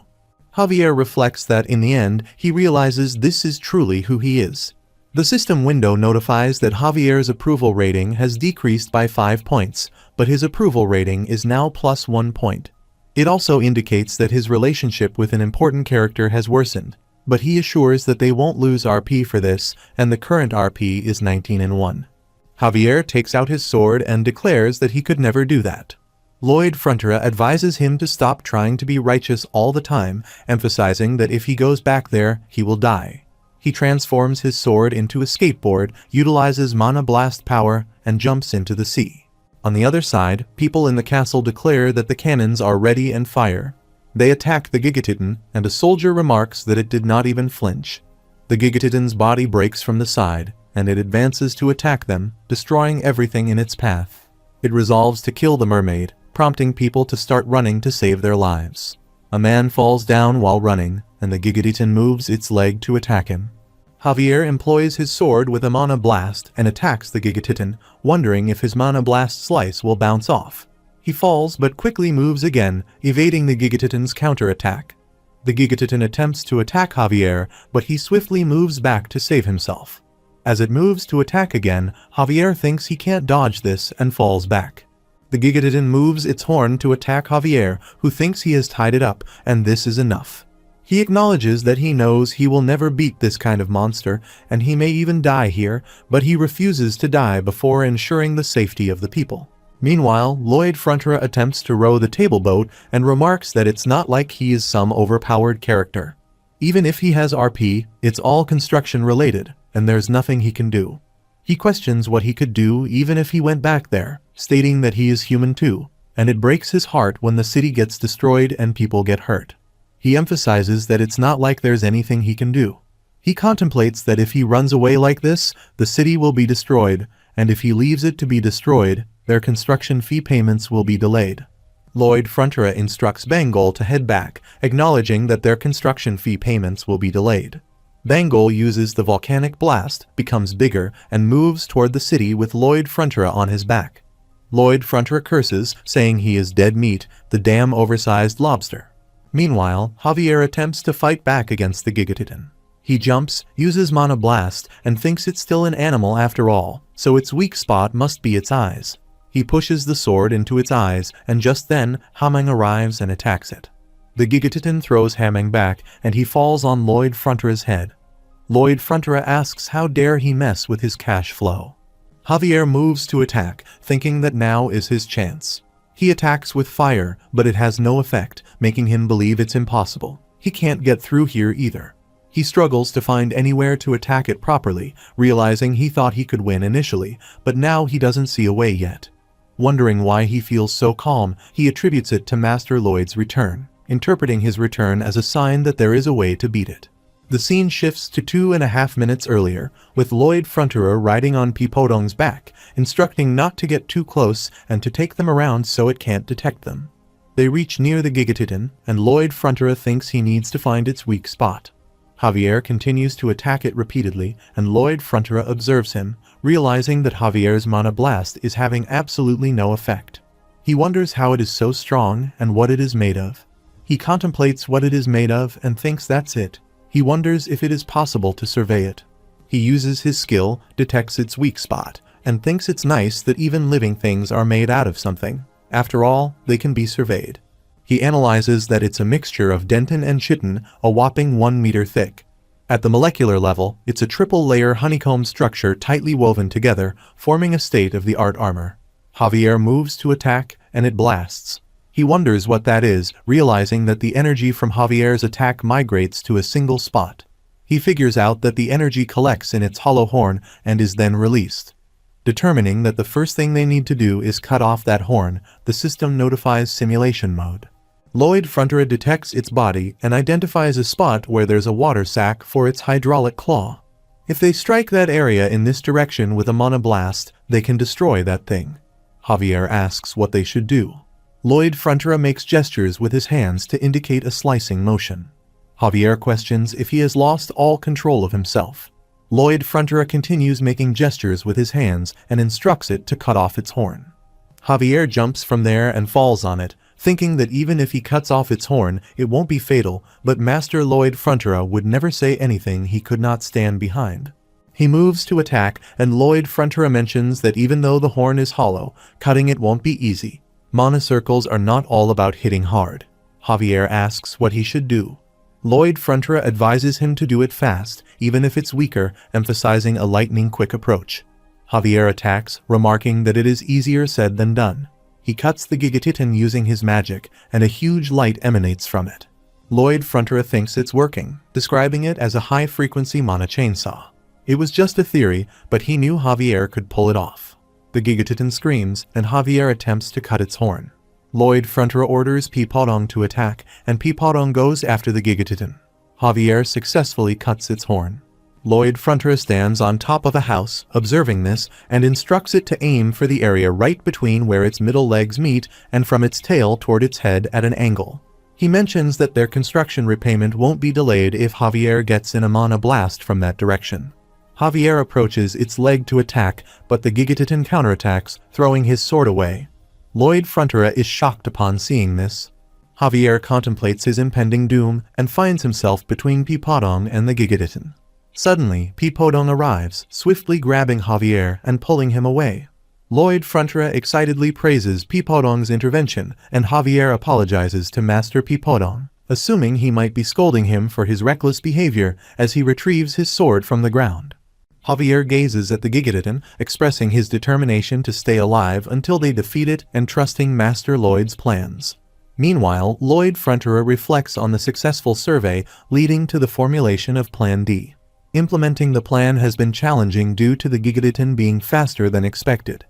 [SPEAKER 1] Javier reflects that in the end, he realizes this is truly who he is. The system window notifies that Javier's approval rating has decreased by 5 points, but his approval rating is now plus 1 point. It also indicates that his relationship with an important character has worsened, but he assures that they won't lose RP for this, and the current RP is 19-1. Javier takes out his sword and declares that he could never do that. Lloyd Frontera advises him to stop trying to be righteous all the time, emphasizing that if he goes back there, he will die. He transforms his sword into a skateboard, utilizes Mana Blast power, and jumps into the sea. On the other side, people in the castle declare that the cannons are ready and fire. They attack the Gigatitan, and a soldier remarks that it did not even flinch. The Gigatitan's body breaks from the side, and it advances to attack them, destroying everything in its path. It resolves to kill the mermaid, prompting people to start running to save their lives. A man falls down while running, and the Gigatitan moves its leg to attack him. Javier employs his sword with a Mana Blast and attacks the Gigatitan, wondering if his Mana Blast slice will bounce off. He falls but quickly moves again, evading the Gigatitan's counterattack. The Gigatitan attempts to attack Javier, but he swiftly moves back to save himself. As it moves to attack again, Javier thinks he can't dodge this and falls back. The Gigatitan moves its horn to attack Javier, who thinks he has tied it up, and this is enough. He acknowledges that he knows he will never beat this kind of monster, and he may even die here, but he refuses to die before ensuring the safety of the people. Meanwhile, Lloyd Frontera attempts to row the table boat and remarks that it's not like he is some overpowered character. Even if he has RP, it's all construction related, and there's nothing he can do. He questions what he could do even if he went back there, stating that he is human too, and it breaks his heart when the city gets destroyed and people get hurt. He emphasizes that it's not like there's anything he can do. He contemplates that if he runs away like this, the city will be destroyed, and if he leaves it to be destroyed, their construction fee payments will be delayed. Lloyd Frontera instructs Bangol to head back, acknowledging that their construction fee payments will be delayed. Bangol uses the volcanic blast, becomes bigger, and moves toward the city with Lloyd Frontera on his back. Lloyd Frontera curses, saying he is dead meat, the damn oversized lobster. Meanwhile, Javier attempts to fight back against the Gigatitan. He jumps, uses Mana Blast, and thinks it's still an animal after all, so its weak spot must be its eyes. He pushes the sword into its eyes, and just then, Hamang arrives and attacks it. The Gigatitan throws Hamang back, and he falls on Lloyd Frontera's head. Lloyd Frontera asks how dare he mess with his cash flow. Javier moves to attack, thinking that now is his chance. He attacks with fire, but it has no effect, making him believe it's impossible. He can't get through here either. He struggles to find anywhere to attack it properly, realizing he thought he could win initially, but now he doesn't see a way yet. Wondering why he feels so calm, he attributes it to Master Lloyd's return, interpreting his return as a sign that there is a way to beat it. The scene shifts to 2.5 minutes earlier, with Lloyd Frontera riding on Pipodong's back, instructing not to get too close and to take them around so it can't detect them. They reach near the Gigatitan, and Lloyd Frontera thinks he needs to find its weak spot. Javier continues to attack it repeatedly, and Lloyd Frontera observes him, realizing that Javier's Mana Blast is having absolutely no effect. He wonders how it is so strong and what it is made of. He contemplates what it is made of and thinks that's it. He wonders if it is possible to survey it. He uses his skill, detects its weak spot, and thinks it's nice that even living things are made out of something. After all, they can be surveyed. He analyzes that it's a mixture of dentin and chitin, a whopping 1 meter thick. At the molecular level, it's a triple-layer honeycomb structure tightly woven together, forming a state-of-the-art armor. Javier moves to attack, and it blasts. He wonders what that is, realizing that the energy from Javier's attack migrates to a single spot. He figures out that the energy collects in its hollow horn and is then released. Determining that the first thing they need to do is cut off that horn, the system notifies simulation mode. Lloyd Frontera detects its body and identifies a spot where there's a water sac for its hydraulic claw. If they strike that area in this direction with a Mana Blast, they can destroy that thing. Javier asks what they should do. Lloyd Frontera makes gestures with his hands to indicate a slicing motion. Javier questions if he has lost all control of himself. Lloyd Frontera continues making gestures with his hands and instructs it to cut off its horn. Javier jumps from there and falls on it, thinking that even if he cuts off its horn, it won't be fatal, but Master Lloyd Frontera would never say anything he could not stand behind. He moves to attack, and Lloyd Frontera mentions that even though the horn is hollow, cutting it won't be easy. Mana circles are not all about hitting hard. Javier asks what he should do. Lloyd Frontera advises him to do it fast, even if it's weaker, emphasizing a lightning-quick approach. Javier attacks, remarking that it is easier said than done. He cuts the Gigatitan using his magic, and a huge light emanates from it. Lloyd Frontera thinks it's working, describing it as a high-frequency mana chainsaw. It was just a theory, but he knew Javier could pull it off. The Gigatitan screams, and Javier attempts to cut its horn. Lloyd Frontera orders Peepodong to attack, and Peepodong goes after the Gigatitan. Javier successfully cuts its horn. Lloyd Frontera stands on top of a house, observing this, and instructs it to aim for the area right between where its middle legs meet and from its tail toward its head at an angle. He mentions that their construction repayment won't be delayed if Javier gets in a mana blast from that direction. Javier approaches its leg to attack, but the Gigatitan counterattacks, throwing his sword away. Lloyd Frontera is shocked upon seeing this. Javier contemplates his impending doom and finds himself between Peepodong and the Gigatitan. Suddenly, Peepodong arrives, swiftly grabbing Javier and pulling him away. Lloyd Frontera excitedly praises Peepodong's intervention, and Javier apologizes to Master Peepodong, assuming he might be scolding him for his reckless behavior as he retrieves his sword from the ground. Javier gazes at the Gigatitan, expressing his determination to stay alive until they defeat it and trusting Master Lloyd's plans. Meanwhile, Lloyd Frontera reflects on the successful survey leading to the formulation of Plan D. Implementing the plan has been challenging due to the Gigatitan being faster than expected.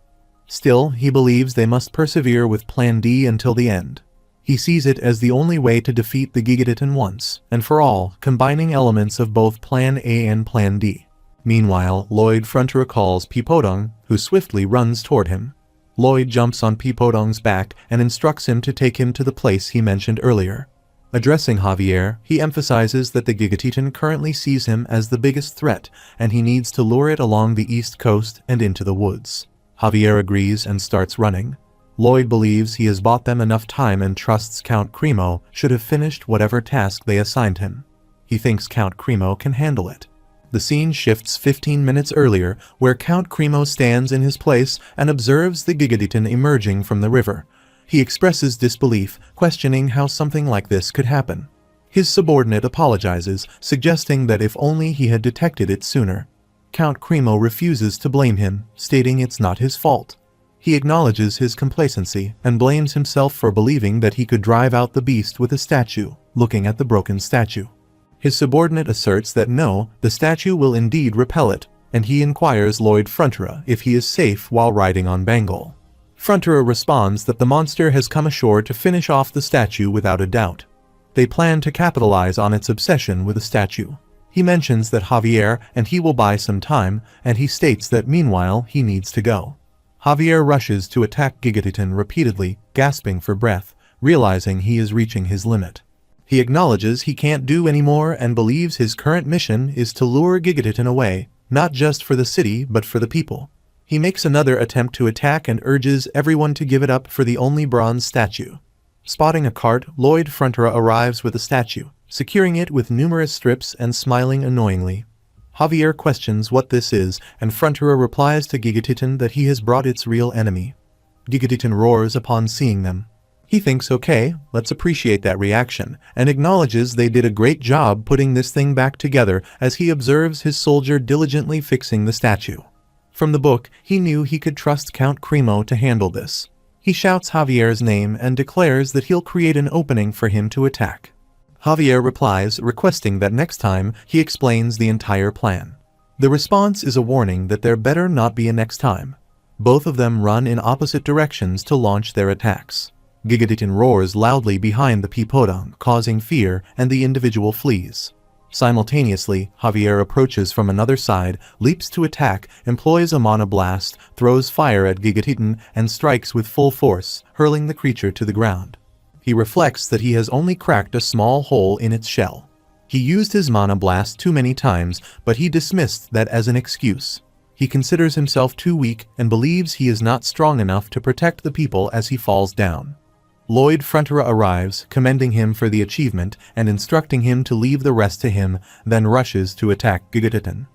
[SPEAKER 1] Still, he believes they must persevere with Plan D until the end. He sees it as the only way to defeat the Gigatitan once and for all, combining elements of both Plan A and Plan D. Meanwhile, Lloyd Frontera calls Peepodong, who swiftly runs toward him. Lloyd jumps on Peepodong's back and instructs him to take him to the place he mentioned earlier. Addressing Javier, he emphasizes that the Gigatitan currently sees him as the biggest threat, and he needs to lure it along the east coast and into the woods. Javier agrees and starts running. Lloyd believes he has bought them enough time and trusts Count Cremo should have finished whatever task they assigned him. He thinks Count Cremo can handle it. The scene shifts 15 minutes earlier, where Count Cremo stands in his place and observes the Gigatitan emerging from the river. He expresses disbelief, questioning how something like this could happen. His subordinate apologizes, suggesting that if only he had detected it sooner. Count Cremo refuses to blame him, stating it's not his fault. He acknowledges his complacency and blames himself for believing that he could drive out the beast with a statue, looking at the broken statue. His subordinate asserts that no, the statue will indeed repel it, and he inquires Lloyd Frontera if he is safe while riding on Bengal. Frontera responds that the monster has come ashore to finish off the statue without a doubt. They plan to capitalize on its obsession with the statue. He mentions that Javier and he will buy some time, and he states that meanwhile he needs to go. Javier rushes to attack Gigatitan repeatedly, gasping for breath, realizing he is reaching his limit. He acknowledges he can't do any more and believes his current mission is to lure Gigatitan away, not just for the city but for the people. He makes another attempt to attack and urges everyone to give it up for the only bronze statue. Spotting a cart, Lloyd Frontera arrives with the statue, securing it with numerous strips and smiling annoyingly. Javier questions what this is, and Frontera replies to Gigatitan that he has brought its real enemy. Gigatitan roars upon seeing them. He thinks, okay, let's appreciate that reaction, and acknowledges they did a great job putting this thing back together as he observes his soldier diligently fixing the statue. From the book, he knew he could trust Count Cremo to handle this. He shouts Javier's name and declares that he'll create an opening for him to attack. Javier replies, requesting that next time he explains the entire plan. The response is a warning that there better not be a next time. Both of them run in opposite directions to launch their attacks. Gigatitan roars loudly behind the Peepodong, causing fear, and the individual flees. Simultaneously, Javier approaches from another side, leaps to attack, employs a mana blast, throws fire at Gigatitan, and strikes with full force, hurling the creature to the ground. He reflects that he has only cracked a small hole in its shell. He used his mana blast too many times, but he dismissed that as an excuse. He considers himself too weak and believes he is not strong enough to protect the people as he falls down. Lloyd Frontera arrives, commending him for the achievement and instructing him to leave the rest to him, then rushes to attack Gigatitan.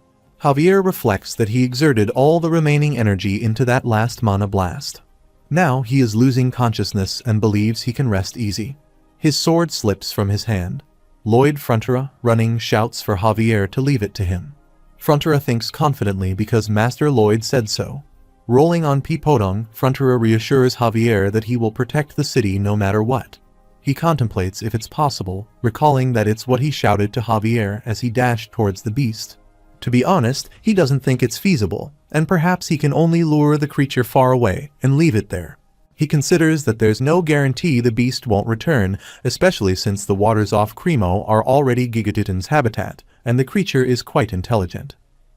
[SPEAKER 1] Javier reflects that he exerted all the remaining energy into that last mana blast. Now he is losing consciousness and believes he can rest easy. His sword slips from his hand. Lloyd Frontera, running, shouts for Javier to leave it to him. Frontera thinks confidently because Master Lloyd said so. Rolling on Pipodong, Frontera reassures Javier that he will protect the city no matter what. He contemplates if it's possible, recalling that it's what he shouted to Javier as he dashed towards the beast. To be honest, he doesn't think it's feasible, and perhaps he can only lure the creature far away and leave it there. He considers that there's no guarantee the beast won't return, especially since the waters off Cremo are already Gigatitan's habitat, and the creature is quite intelligent.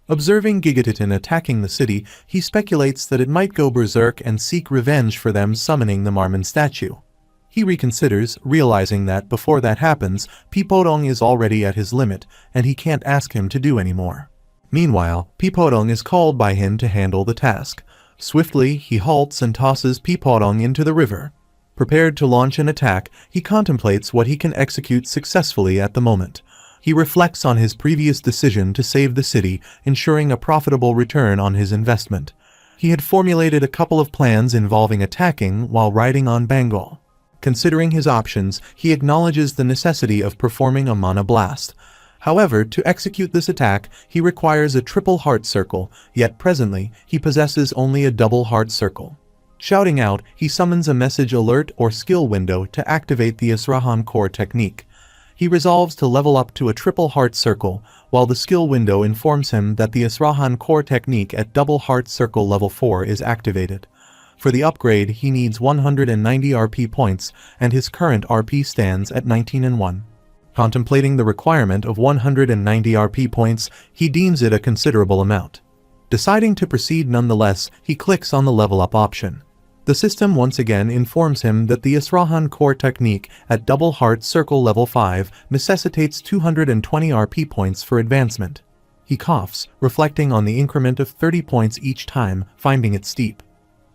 [SPEAKER 1] Observing Gigatitan attacking the city, he speculates that it might go berserk and seek revenge for them summoning the Marmon statue. He reconsiders, realizing that before that happens, Pipodong is already at his limit, and he can't ask him to do any more. Meanwhile, Pipodong is called by him to handle the task. Swiftly, he halts and tosses Pipodong into the river. Prepared to launch an attack, he contemplates what he can execute successfully at the moment. He reflects on his previous decision to save the city, ensuring a profitable return on his investment. He had formulated a couple of plans involving attacking while riding on Bengal. Considering his options, he acknowledges the necessity of performing a mana blast. However, to execute this attack, he requires a triple heart circle, yet presently, he possesses only a double heart circle. Shouting out, he summons a message alert or skill window to activate the Israhan core technique. He resolves to level up to a triple heart circle, while the skill window informs him that the Israhan core technique at double heart circle level 4 is activated. For the upgrade, he needs 190 RP points, and his current RP stands at 19 and 1. Contemplating the requirement of 190 RP points, he deems it a considerable amount. Deciding to proceed nonetheless, he clicks on the level up option. The system once again informs him that the Israhan core technique at double heart circle level 5 necessitates 220 RP points for advancement. He coughs, reflecting on the increment of 30 points each time, finding it steep.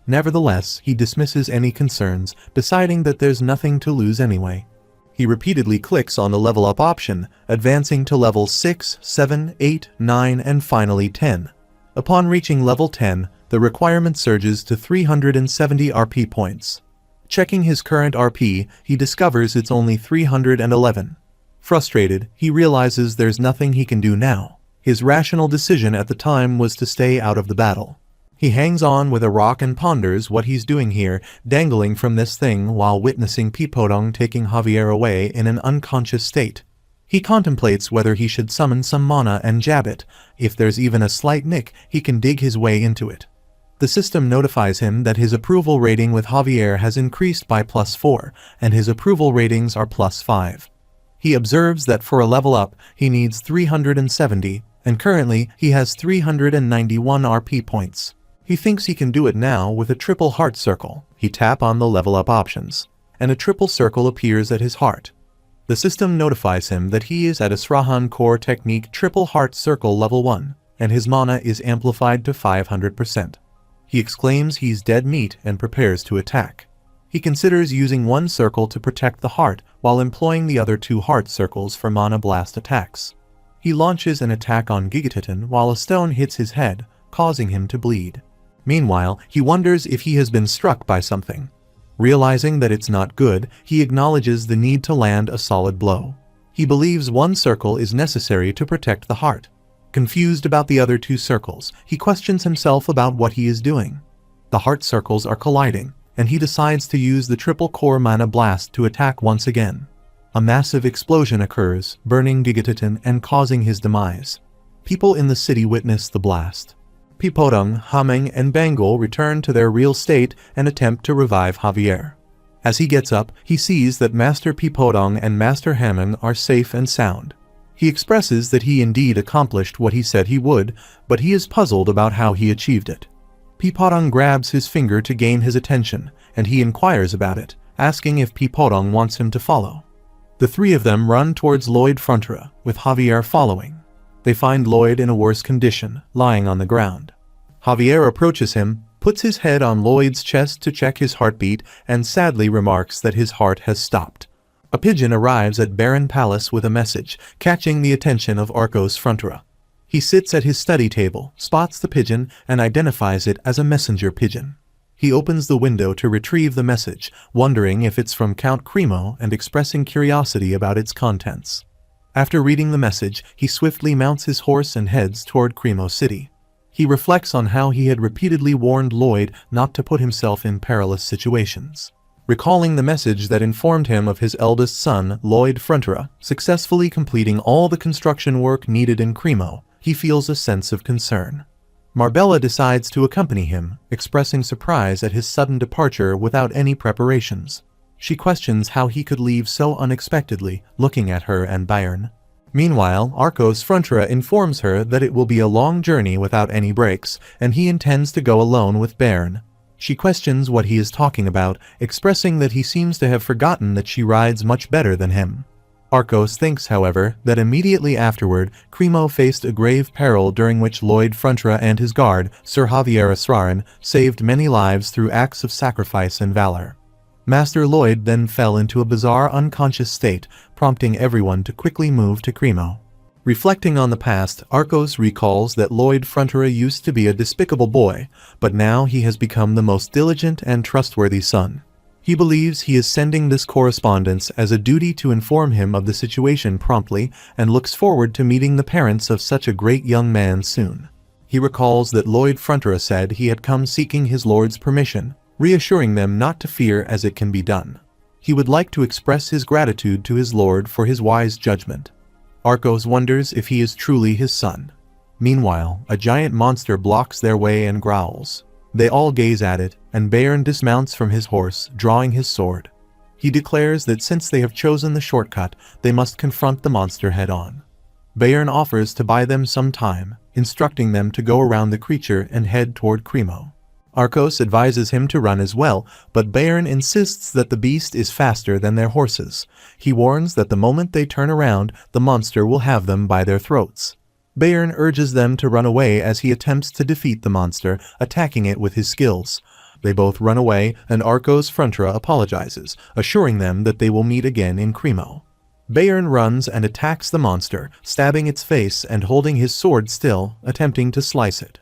[SPEAKER 1] Nevertheless, he dismisses any concerns, deciding that there's nothing to lose anyway. He repeatedly clicks on the level up option, advancing to levels 6, 7, 8, 9, and finally 10. Upon reaching level 10, the requirement surges to 370 RP points. Checking his current RP, he discovers it's only 311. Frustrated, he realizes there's nothing he can do now. His rational decision at the time was to stay out of the battle. He hangs on with a rock and ponders what he's doing here, dangling from this thing while witnessing Pipodong taking Javier away in an unconscious state. He contemplates whether he should summon some mana and jab it. If there's even a slight nick, he can dig his way into it. The system notifies him that his approval rating with Javier has increased by +4, and his approval ratings are +5. He observes that for a level up, he needs 370, and currently he has 391 RP points. He thinks he can do it now with a triple heart circle. He taps on the level up options, and a triple circle appears at his heart. The system notifies him that he is at Israhan core technique triple heart circle level 1, and his mana is amplified to 500%. He exclaims he's dead meat and prepares to attack. He considers using one circle to protect the heart while employing the other 2 heart circles for mana blast attacks. He launches an attack on Gigatitan while a stone hits his head, causing him to bleed. Meanwhile, he wonders if he has been struck by something. Realizing that it's not good, he acknowledges the need to land a solid blow. He believes one circle is necessary to protect the heart. Confused about the other 2 circles, he questions himself about what he is doing. The heart circles are colliding, and he decides to use the triple core mana blast to attack once again. A massive explosion occurs, burning Gigatitan and causing his demise. People in the city witness the blast. Pipodong, Hameng, and Bengal return to their real state and attempt to revive Javier. As he gets up, he sees that Master Pipodong and Master Hameng are safe and sound. He expresses that he indeed accomplished what he said he would, but he is puzzled about how he achieved it. Pipodong grabs his finger to gain his attention, and he inquires about it, asking if Pipodong wants him to follow. The three of them run towards Lloyd Frontera, with Javier following. They find Lloyd in a worse condition, lying on the ground. Javier approaches him, puts his head on Lloyd's chest to check his heartbeat, and sadly remarks that his heart has stopped. A pigeon arrives at Baron Palace with a message, catching the attention of Arcos Frontera. He sits at his study table, spots the pigeon, and identifies it as a messenger pigeon. He opens the window to retrieve the message, wondering if it's from Count Cremo and expressing curiosity about its contents. After reading the message, he swiftly mounts his horse and heads toward Cremo City. He reflects on how he had repeatedly warned Lloyd not to put himself in perilous situations. Recalling the message that informed him of his eldest son, Lloyd Frontera, successfully completing all the construction work needed in Cremo, he feels a sense of concern. Marbella decides to accompany him, expressing surprise at his sudden departure without any preparations. She questions how he could leave so unexpectedly, looking at her and Bayern. Meanwhile, Arcos Frontera informs her that it will be a long journey without any breaks, and he intends to go alone with Bayern. She questions what he is talking about, expressing that he seems to have forgotten that she rides much better than him. Arcos thinks, however, that immediately afterward, Cremo faced a grave peril during which Lloyd Frontera and his guard, Sir Javier Asrarin, saved many lives through acts of sacrifice and valor. Master Lloyd then fell into a bizarre unconscious state, prompting everyone to quickly move to Cremo. Reflecting on the past, Arcos recalls that Lloyd Frontera used to be a despicable boy, but now he has become the most diligent and trustworthy son. He believes he is sending this correspondence as a duty to inform him of the situation promptly and looks forward to meeting the parents of such a great young man soon. He recalls that Lloyd Frontera said he had come seeking his lord's permission, reassuring them not to fear as it can be done. He would like to express his gratitude to his lord for his wise judgment. Arcos wonders if he is truly his son. Meanwhile, a giant monster blocks their way and growls. They all gaze at it, and Bayern dismounts from his horse, drawing his sword. He declares that since they have chosen the shortcut, they must confront the monster head-on. Bayern offers to buy them some time, instructing them to go around the creature and head toward Cremo. Arcos advises him to run as well, but Bayern insists that the beast is faster than their horses. He warns that the moment they turn around, the monster will have them by their throats. Bayern urges them to run away as he attempts to defeat the monster, attacking it with his skills. They both run away, and Arcos Frontera apologizes, assuring them that they will meet again in Cremo. Bayern runs and attacks the monster, stabbing its face and holding his sword still, attempting to slice it.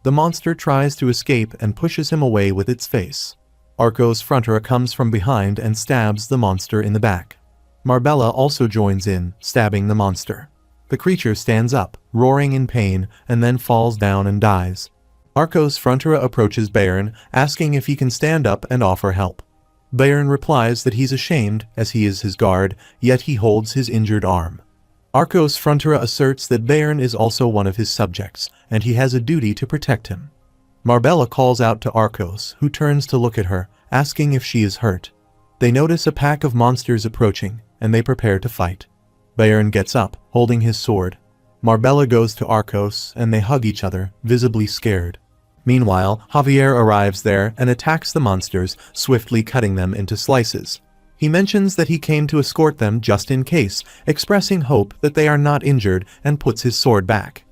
[SPEAKER 1] The monster tries to escape and pushes him away with its face. Arcos Frontera comes from behind and stabs the monster in the back. Marbella also joins in, stabbing the monster. The creature stands up, roaring in pain, and then falls down and dies. Arcos Frontera approaches Bayern, asking if he can stand up and offer help. Bayern replies that he's ashamed, as he is his guard, yet he holds his injured arm. Arcos Frontera asserts that Bayern is also one of his subjects, and he has a duty to protect him. Marbella calls out to Arcos, who turns to look at her, asking if she is hurt. They notice a pack of monsters approaching, and they prepare to fight. Bayern gets up, holding his sword. Marbella goes to Arcos, and they hug each other, visibly scared. Meanwhile, Javier arrives there and attacks the monsters, swiftly cutting them into slices. He mentions that he came to escort them just in case, expressing hope that they are not injured, and puts his sword back.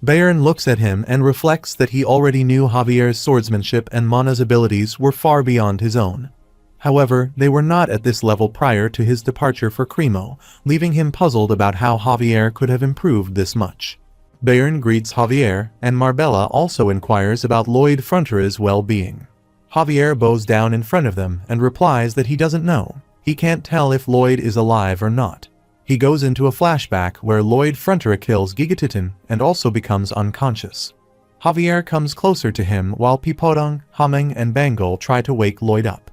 [SPEAKER 1] Bayern looks at him and reflects that he already knew Javier's swordsmanship and Mana's abilities were far beyond his own. However, they were not at this level prior to his departure for Cremo, leaving him puzzled about how Javier could have improved this much. Bayern greets Javier, and Marbella also inquires about Lloyd Frontera's well-being. Javier bows down in front of them and replies that he doesn't know. He can't tell if Lloyd is alive or not. He goes into a flashback where Lloyd Frontera kills Gigatitin and also becomes unconscious. Javier comes closer to him while Pipodong, Hameng, and Bangle try to wake Lloyd up.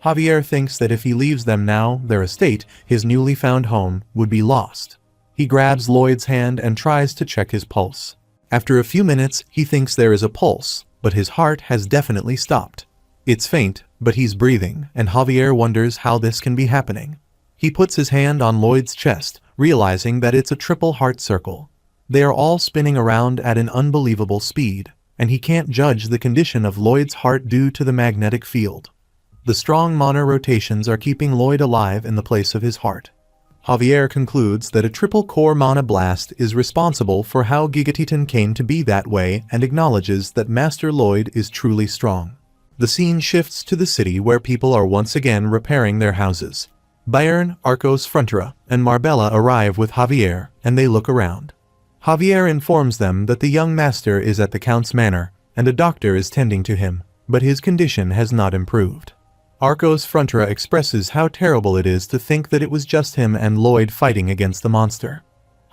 [SPEAKER 1] Javier thinks that if he leaves them now, their estate, his newly found home, would be lost. He grabs Lloyd's hand and tries to check his pulse. After a few minutes, he thinks there is a pulse, but his heart has definitely stopped. It's faint, but he's breathing, and Javier wonders how this can be happening. He puts his hand on Lloyd's chest, realizing that it's a triple heart circle. They are all spinning around at an unbelievable speed, and he can't judge the condition of Lloyd's heart due to the magnetic field. The strong mana rotations are keeping Lloyd alive in the place of his heart. Javier concludes that a triple core mana blast is responsible for how Gigatitan came to be that way and acknowledges that Master Lloyd is truly strong. The scene shifts to the city where people are once again repairing their houses. Bayern, Arcos Frontera, and Marbella arrive with Javier, and they look around. Javier informs them that the young master is at the Count's manor, and a doctor is tending to him, but his condition has not improved. Arcos Frontera expresses how terrible it is to think that it was just him and Lloyd fighting against the monster.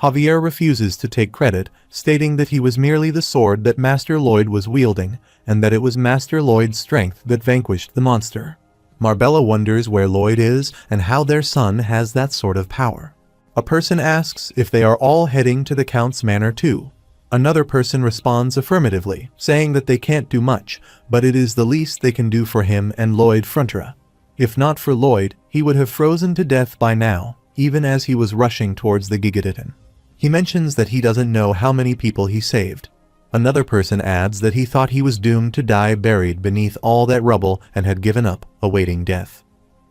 [SPEAKER 1] Javier refuses to take credit, stating that he was merely the sword that Master Lloyd was wielding, and that it was Master Lloyd's strength that vanquished the monster. Marbella wonders where Lloyd is and how their son has that sort of power. A person asks if they are all heading to the Count's manor too. Another person responds affirmatively, saying that they can't do much, but it is the least they can do for him and Lloyd Frontera. If not for Lloyd, he would have frozen to death by now, even as he was rushing towards the Gigatitan. He mentions that he doesn't know how many people he saved. Another person adds that he thought he was doomed to die buried beneath all that rubble and had given up, awaiting death.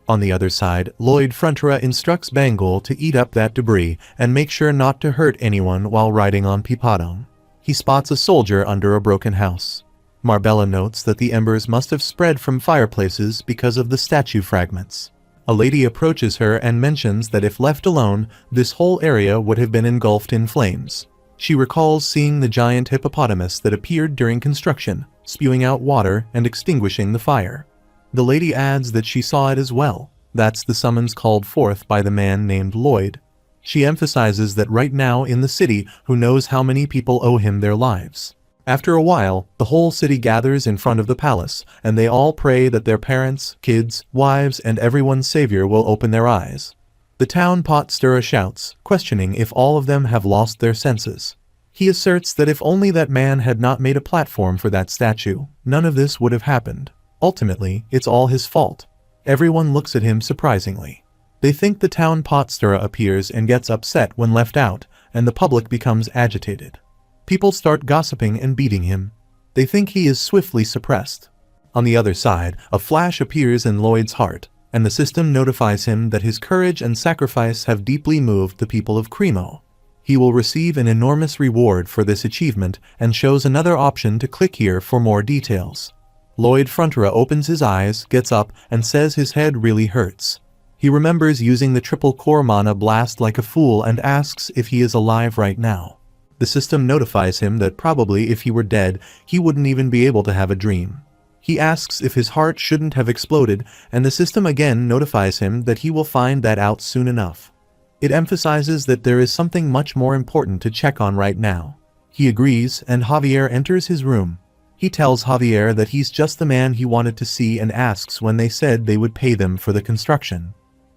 [SPEAKER 1] On the other side, Lloyd Frontera instructs Bangul to eat up that debris and make sure not to hurt anyone while riding on Pipadong. He spots a soldier under a broken house. Marbella notes that the embers must have spread from fireplaces because of the statue fragments. A lady approaches her and mentions that if left alone, this whole area would have been engulfed in flames. She recalls seeing the giant hippopotamus that appeared during construction, spewing out water and extinguishing the fire. The lady adds that she saw it as well. That's the summons called forth by the man named Lloyd. She emphasizes that right now in the city, who knows how many people owe him their lives. After a while, the whole city gathers in front of the palace, and they all pray that their parents, kids, wives, and everyone's savior will open their eyes. The town pot stirrer shouts, questioning if all of them have lost their senses. He asserts that if only that man had not made a platform for that statue, none of this would have happened. Ultimately, it's all his fault. Everyone looks at him surprisingly. They think the town pot stirrer appears and gets upset when left out, and the public becomes agitated. People start gossiping and beating him. They think he is swiftly suppressed. On the other side, a flash appears in Lloyd's heart, and the system notifies him that his courage and sacrifice have deeply moved the people of Cremo. He will receive an enormous reward for this achievement and shows another option to click here for more details. Lloyd Frontera opens his eyes, gets up, and says his head really hurts. He remembers using the triple core mana blast like a fool and asks if he is alive right now. The system notifies him that probably if he were dead, he wouldn't even be able to have a dream. He asks if his heart shouldn't have exploded, and the system again notifies him that he will find that out soon enough. It emphasizes that there is something much more important to check on right now. He agrees, and Javier enters his room. He tells Javier that he's just the man he wanted to see and asks when they said they would pay them for the construction.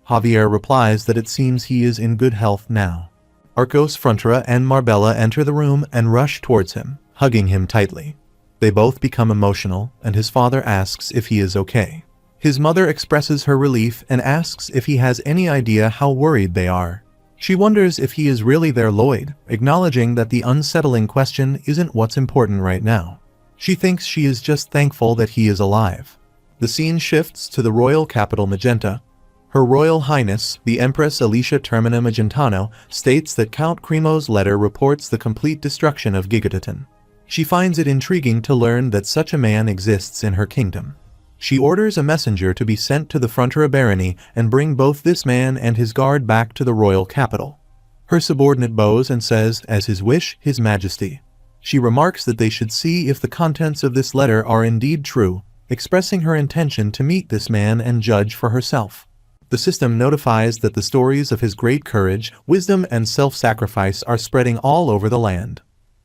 [SPEAKER 1] Javier replies that it seems he is in good health now. Arcos Frontera and Marbella enter the room and rush towards him, hugging him tightly. They both become emotional, and his father asks if he is okay. His mother expresses her relief and asks if he has any idea how worried they are. She wonders if he is really their Lloyd, acknowledging that the unsettling question isn't what's important right now. She thinks she is just thankful that he is alive. The scene shifts to the royal capital Magenta. Her Royal Highness, the Empress Alicia Termina Magentano, states that Count Cremo's letter reports the complete destruction of Gigatitan. She finds it intriguing to learn that such a man exists in her kingdom. She orders a messenger to be sent to the Frontera barony and bring both this man and his guard back to the royal capital. Her subordinate bows and says, as his wish, His Majesty. She remarks that they should see if the contents of this letter are indeed true, expressing her intention to meet this man and judge for herself. The system notifies that the stories of his great courage, wisdom, and self-sacrifice are spreading all over the land.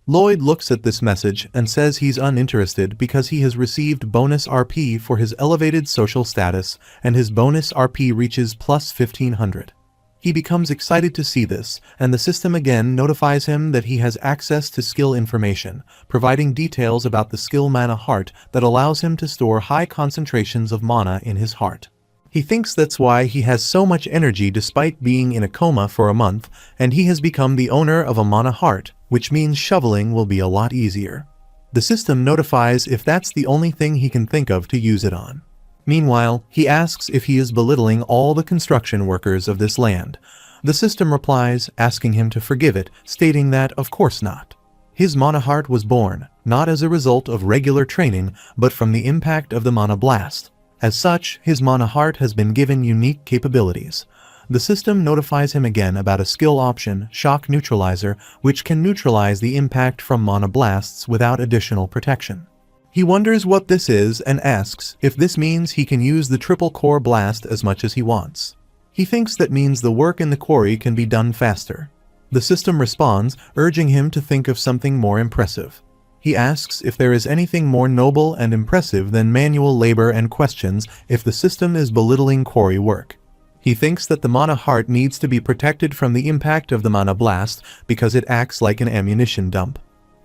[SPEAKER 1] Lloyd looks at this message and says he's uninterested because he has received bonus RP for his elevated social status, and his bonus RP reaches plus 1500. He becomes excited to see this, and the system again notifies him that he has access to skill information, providing details about the skill Mana Heart that allows him to store high concentrations of mana in his heart. He thinks that's why he has so much energy despite being in a coma for a month, and he has become the owner of a mana heart, which means shoveling will be a lot easier. The system notifies if that's the only thing he can think of to use it on. Meanwhile, he asks if he is belittling all the construction workers of this land. The system replies, asking him to forgive it, stating that of course not. His mana heart was born, not as a result of regular training, but from the impact of the mana blast. As such, his mana heart has been given unique capabilities. The system notifies him again about a skill option, Shock Neutralizer, which can neutralize the impact from mana blasts without additional protection. He wonders what this is and asks if this means he can use the triple core blast as much as he wants. He thinks that means the work in the quarry can be done faster. The system responds, urging him to think of something more impressive. He asks if there is anything more noble and impressive than manual labor and questions if the system is belittling quarry work. He thinks that the mana heart needs to be protected from the impact of the mana blast because it acts like an ammunition dump.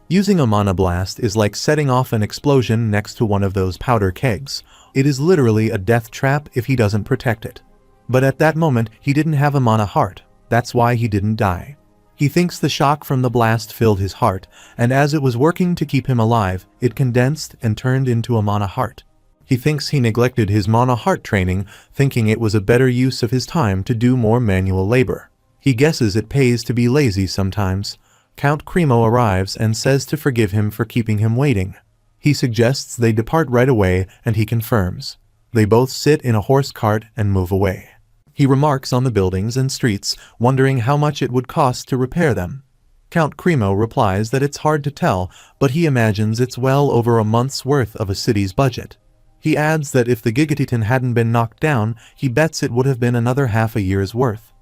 [SPEAKER 1] Using a mana blast is like setting off an explosion next to one of those powder kegs. It is literally a death trap if he doesn't protect it. But at that moment, he didn't have a mana heart. That's why he didn't die. He thinks the shock from the blast filled his heart, and as it was working to keep him alive, it condensed and turned into a mana heart. He thinks he neglected his mana heart training, thinking it was a better use of his time to do more manual labor. He guesses it pays to be lazy sometimes. Count Cremo arrives and says to forgive him for keeping him waiting. He suggests they depart right away, and he confirms. They both sit in a horse cart and move away. He remarks on the buildings and streets, wondering how much it would cost to repair them. Count Cremo replies that it's hard to tell, but he imagines it's well over a month's worth of a city's budget. He adds that if the Gigatitan hadn't been knocked down, he bets it would have been another half a year's worth.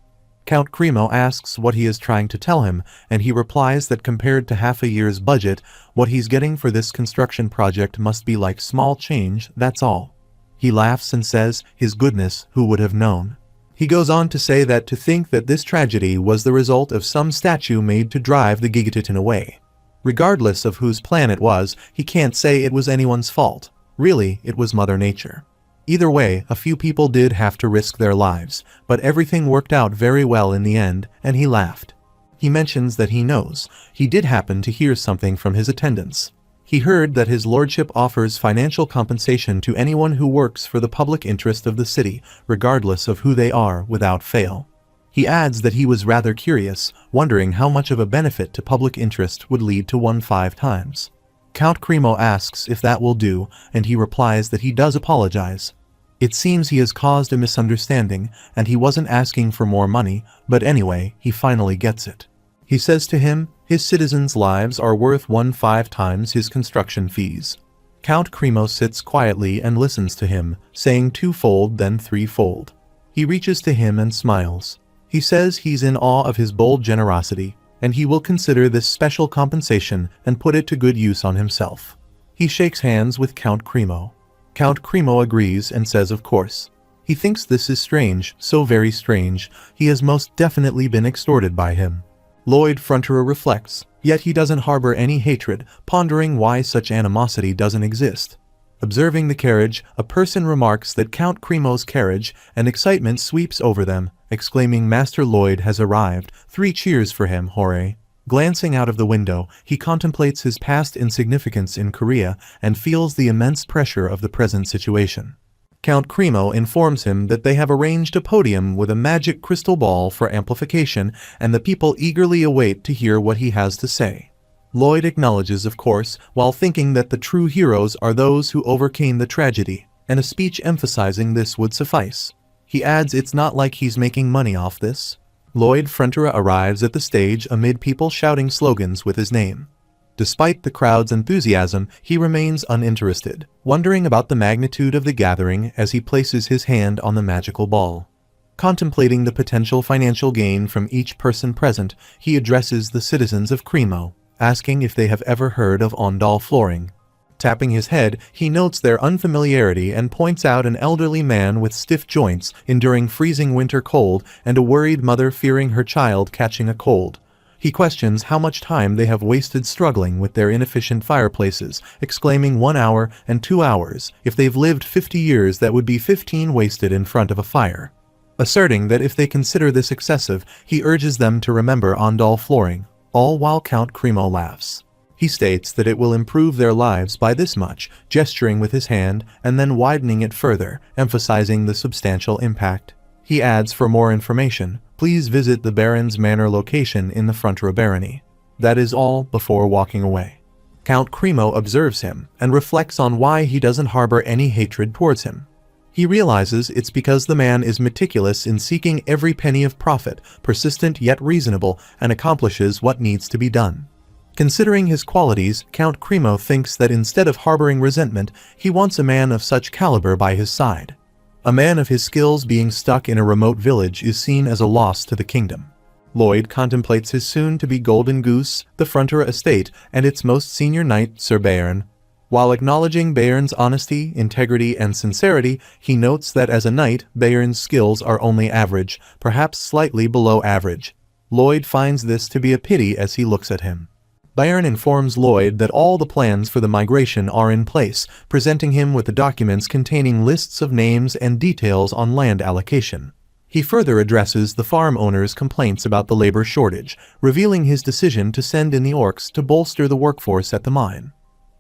[SPEAKER 1] Count Cremo asks what he is trying to tell him, and he replies that compared to half a year's budget, what he's getting for this construction project must be like small change, that's all. He laughs and says, his goodness, who would have known? He goes on to say that to think that this tragedy was the result of some statue made to drive the Gigatitan away. Regardless of whose plan it was, he can't say it was anyone's fault. Really, it was Mother Nature. Either way, a few people did have to risk their lives, but everything worked out very well in the end, and he laughed. He mentions that he knows. He did happen to hear something from his attendants. He heard that his lordship offers financial compensation to anyone who works for the public interest of the city, regardless of who they are, without fail. He adds that he was rather curious, wondering how much of a benefit to public interest would lead to 5 times. Count Cremo asks if that will do, and he replies that he does apologize. It seems he has caused a misunderstanding, and he wasn't asking for more money, but anyway, he finally gets it. He says to him, his citizens' lives are worth 5 times his construction fees. Count Cremo sits quietly and listens to him, saying 2-fold then 3-fold. He reaches to him and smiles. He says he's in awe of his bold generosity, and he will consider this special compensation and put it to good use on himself. He shakes hands with Count Cremo. Count Cremo agrees and says of course. He thinks this is strange, so very strange, he has most definitely been extorted by him. Lloyd Fronterer reflects, yet he doesn't harbor any hatred, pondering why such animosity doesn't exist. Observing the carriage, a person remarks that Count Cremo's carriage, and excitement sweeps over them, exclaiming Master Lloyd has arrived, 3 cheers for him, hooray. Glancing out of the window, he contemplates his past insignificance in Korea and feels the immense pressure of the present situation. Count Cremo informs him that they have arranged a podium with a magic crystal ball for amplification, and the people eagerly await to hear what he has to say. Lloyd acknowledges, of course, while thinking that the true heroes are those who overcame the tragedy, and a speech emphasizing this would suffice. He adds it's not like he's making money off this. Lloyd Fronterer arrives at the stage amid people shouting slogans with his name. Despite the crowd's enthusiasm, he remains uninterested, wondering about the magnitude of the gathering as he places his hand on the magical ball. Contemplating the potential financial gain from each person present, he addresses the citizens of Cremo, asking if they have ever heard of Ondal Flooring. Tapping his head, he notes their unfamiliarity and points out an elderly man with stiff joints enduring freezing winter cold and a worried mother fearing her child catching a cold. He questions how much time they have wasted struggling with their inefficient fireplaces, exclaiming 1 hour and 2 hours. If they've lived 50 years, that would be 15 wasted in front of a fire. Asserting that if they consider this excessive, he urges them to remember Ondal flooring, all while Count Cremo laughs. He states that it will improve their lives by this much, gesturing with his hand and then widening it further, emphasizing the substantial impact. He adds, for more information, please visit the Baron's Manor location in the Frontier barony. That is all before walking away. Count Cremo observes him and reflects on why he doesn't harbor any hatred towards him. He realizes it's because the man is meticulous in seeking every penny of profit, persistent yet reasonable, and accomplishes what needs to be done. Considering his qualities, Count Cremo thinks that instead of harboring resentment, he wants a man of such caliber by his side. A man of his skills being stuck in a remote village is seen as a loss to the kingdom. Lloyd contemplates his soon-to-be Golden Goose, the Frontier estate, and its most senior knight, Sir Bayern. While acknowledging Bayern's honesty, integrity, and sincerity, he notes that as a knight, Bayern's skills are only average, perhaps slightly below average. Lloyd finds this to be a pity as he looks at him. Bayern informs Lloyd that all the plans for the migration are in place, presenting him with the documents containing lists of names and details on land allocation. He further addresses the farm owners' complaints about the labor shortage, revealing his decision to send in the orcs to bolster the workforce at the mine.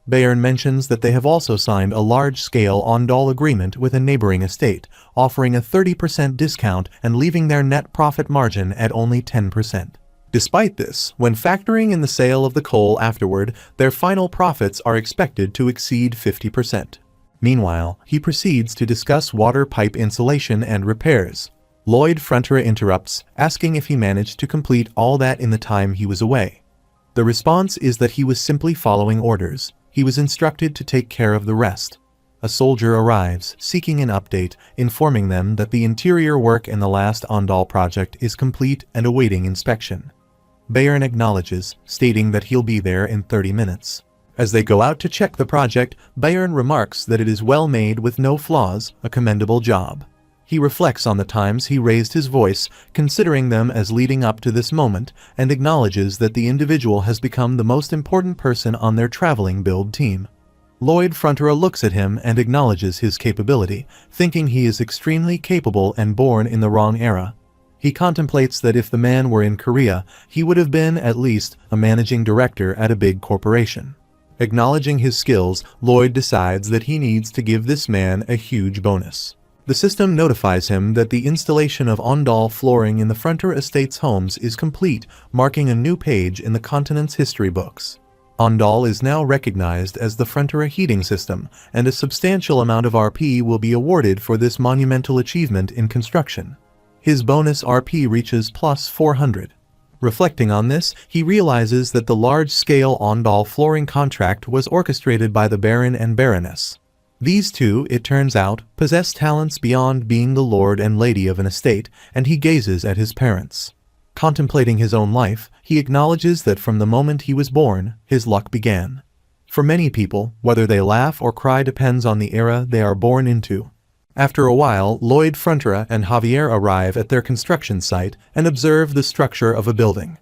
[SPEAKER 1] Bayern mentions that they have also signed a large-scale Ondal agreement with a neighboring estate, offering a 30% discount and leaving their net profit margin at only 10%. Despite this, when factoring in the sale of the coal afterward, their final profits are expected to exceed 50%. Meanwhile, he proceeds to discuss water pipe insulation and repairs. Lloyd Frontier interrupts, asking if he managed to complete all that in the time he was away. The response is that he was simply following orders. He was instructed to take care of the rest. A soldier arrives, seeking an update, informing them that the interior work in the last Ondal project is complete and awaiting inspection. Bayern acknowledges, stating that he'll be there in 30 minutes. As they go out to check the project, Bayern remarks that it is well made with no flaws, a commendable job. He reflects on the times he raised his voice, considering them as leading up to this moment, and acknowledges that the individual has become the most important person on their traveling build team. Lloyd Frontier looks at him and acknowledges his capability, thinking he is extremely capable and born in the wrong era. He contemplates that if the man were in Korea, he would have been, at least, a managing director at a big corporation. Acknowledging his skills, Lloyd decides that he needs to give this man a huge bonus. The system notifies him that the installation of Ondal flooring in the Frontier Estate's homes is complete, marking a new page in the continent's history books. Ondal is now recognized as the Frontier heating system, and a substantial amount of RP will be awarded for this monumental achievement in construction. His bonus RP reaches plus 400. Reflecting on this, he realizes that the large-scale Ondal flooring contract was orchestrated by the Baron and Baroness. These two, it turns out, possess talents beyond being the lord and lady of an estate, and he gazes at his parents. Contemplating his own life, he acknowledges that from the moment he was born, his luck began. For many people, whether they laugh or cry depends on the era they are born into. After a while, Lloyd Frontier and Javier arrive at their construction site and observe the structure of a building.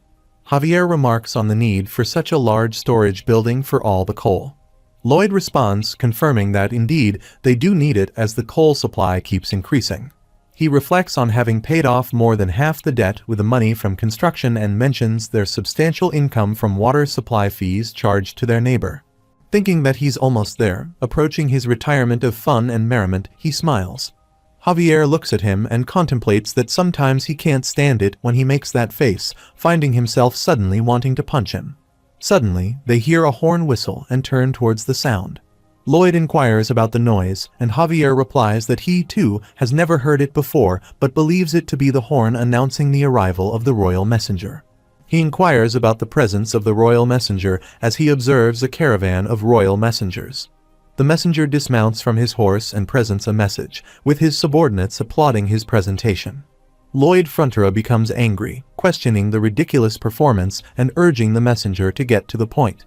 [SPEAKER 1] Javier remarks on the need for such a large storage building for all the coal. Lloyd responds, confirming that indeed they do need it as the coal supply keeps increasing. He reflects on having paid off more than half the debt with the money from construction and mentions their substantial income from water supply fees charged to their neighbor. Thinking that he's almost there, approaching his retirement of fun and merriment, he smiles. Javier looks at him and contemplates that sometimes he can't stand it when he makes that face, finding himself suddenly wanting to punch him. Suddenly, they hear a horn whistle and turn towards the sound. Lloyd inquires about the noise, and Javier replies that he, too, has never heard it before, but believes it to be the horn announcing the arrival of the royal messenger. He inquires about the presence of the royal messenger as he observes a caravan of royal messengers. The messenger dismounts from his horse and presents a message, with his subordinates applauding his presentation. Lloyd Frontier becomes angry, questioning the ridiculous performance and urging the messenger to get to the point.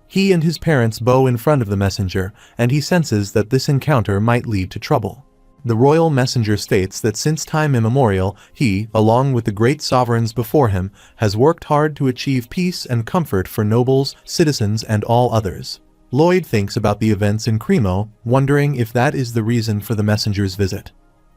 [SPEAKER 1] He and his parents bow in front of the messenger, and he senses that this encounter might lead to trouble. The royal messenger states that since time immemorial, he, along with the great sovereigns before him, has worked hard to achieve peace and comfort for nobles, citizens, and all others. Lloyd thinks about the events in Cremo, wondering if that is the reason for the messenger's visit.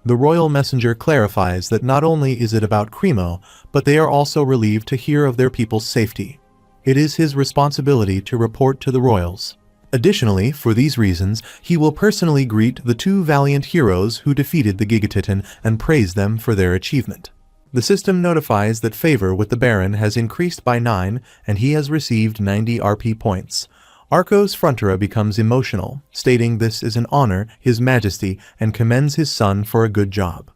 [SPEAKER 1] The royal messenger clarifies that not only is it about Cremo, but they are also relieved to hear of their people's safety. It is his responsibility to report to the royals. Additionally, for these reasons, he will personally greet the two valiant heroes who defeated the Gigatitan and praise them for their achievement. The system notifies that favor with the Baron has increased by 9 and he has received 90 RP points. Arcos Frontera becomes emotional, stating this is an honor, His Majesty, and commends his son for a good job.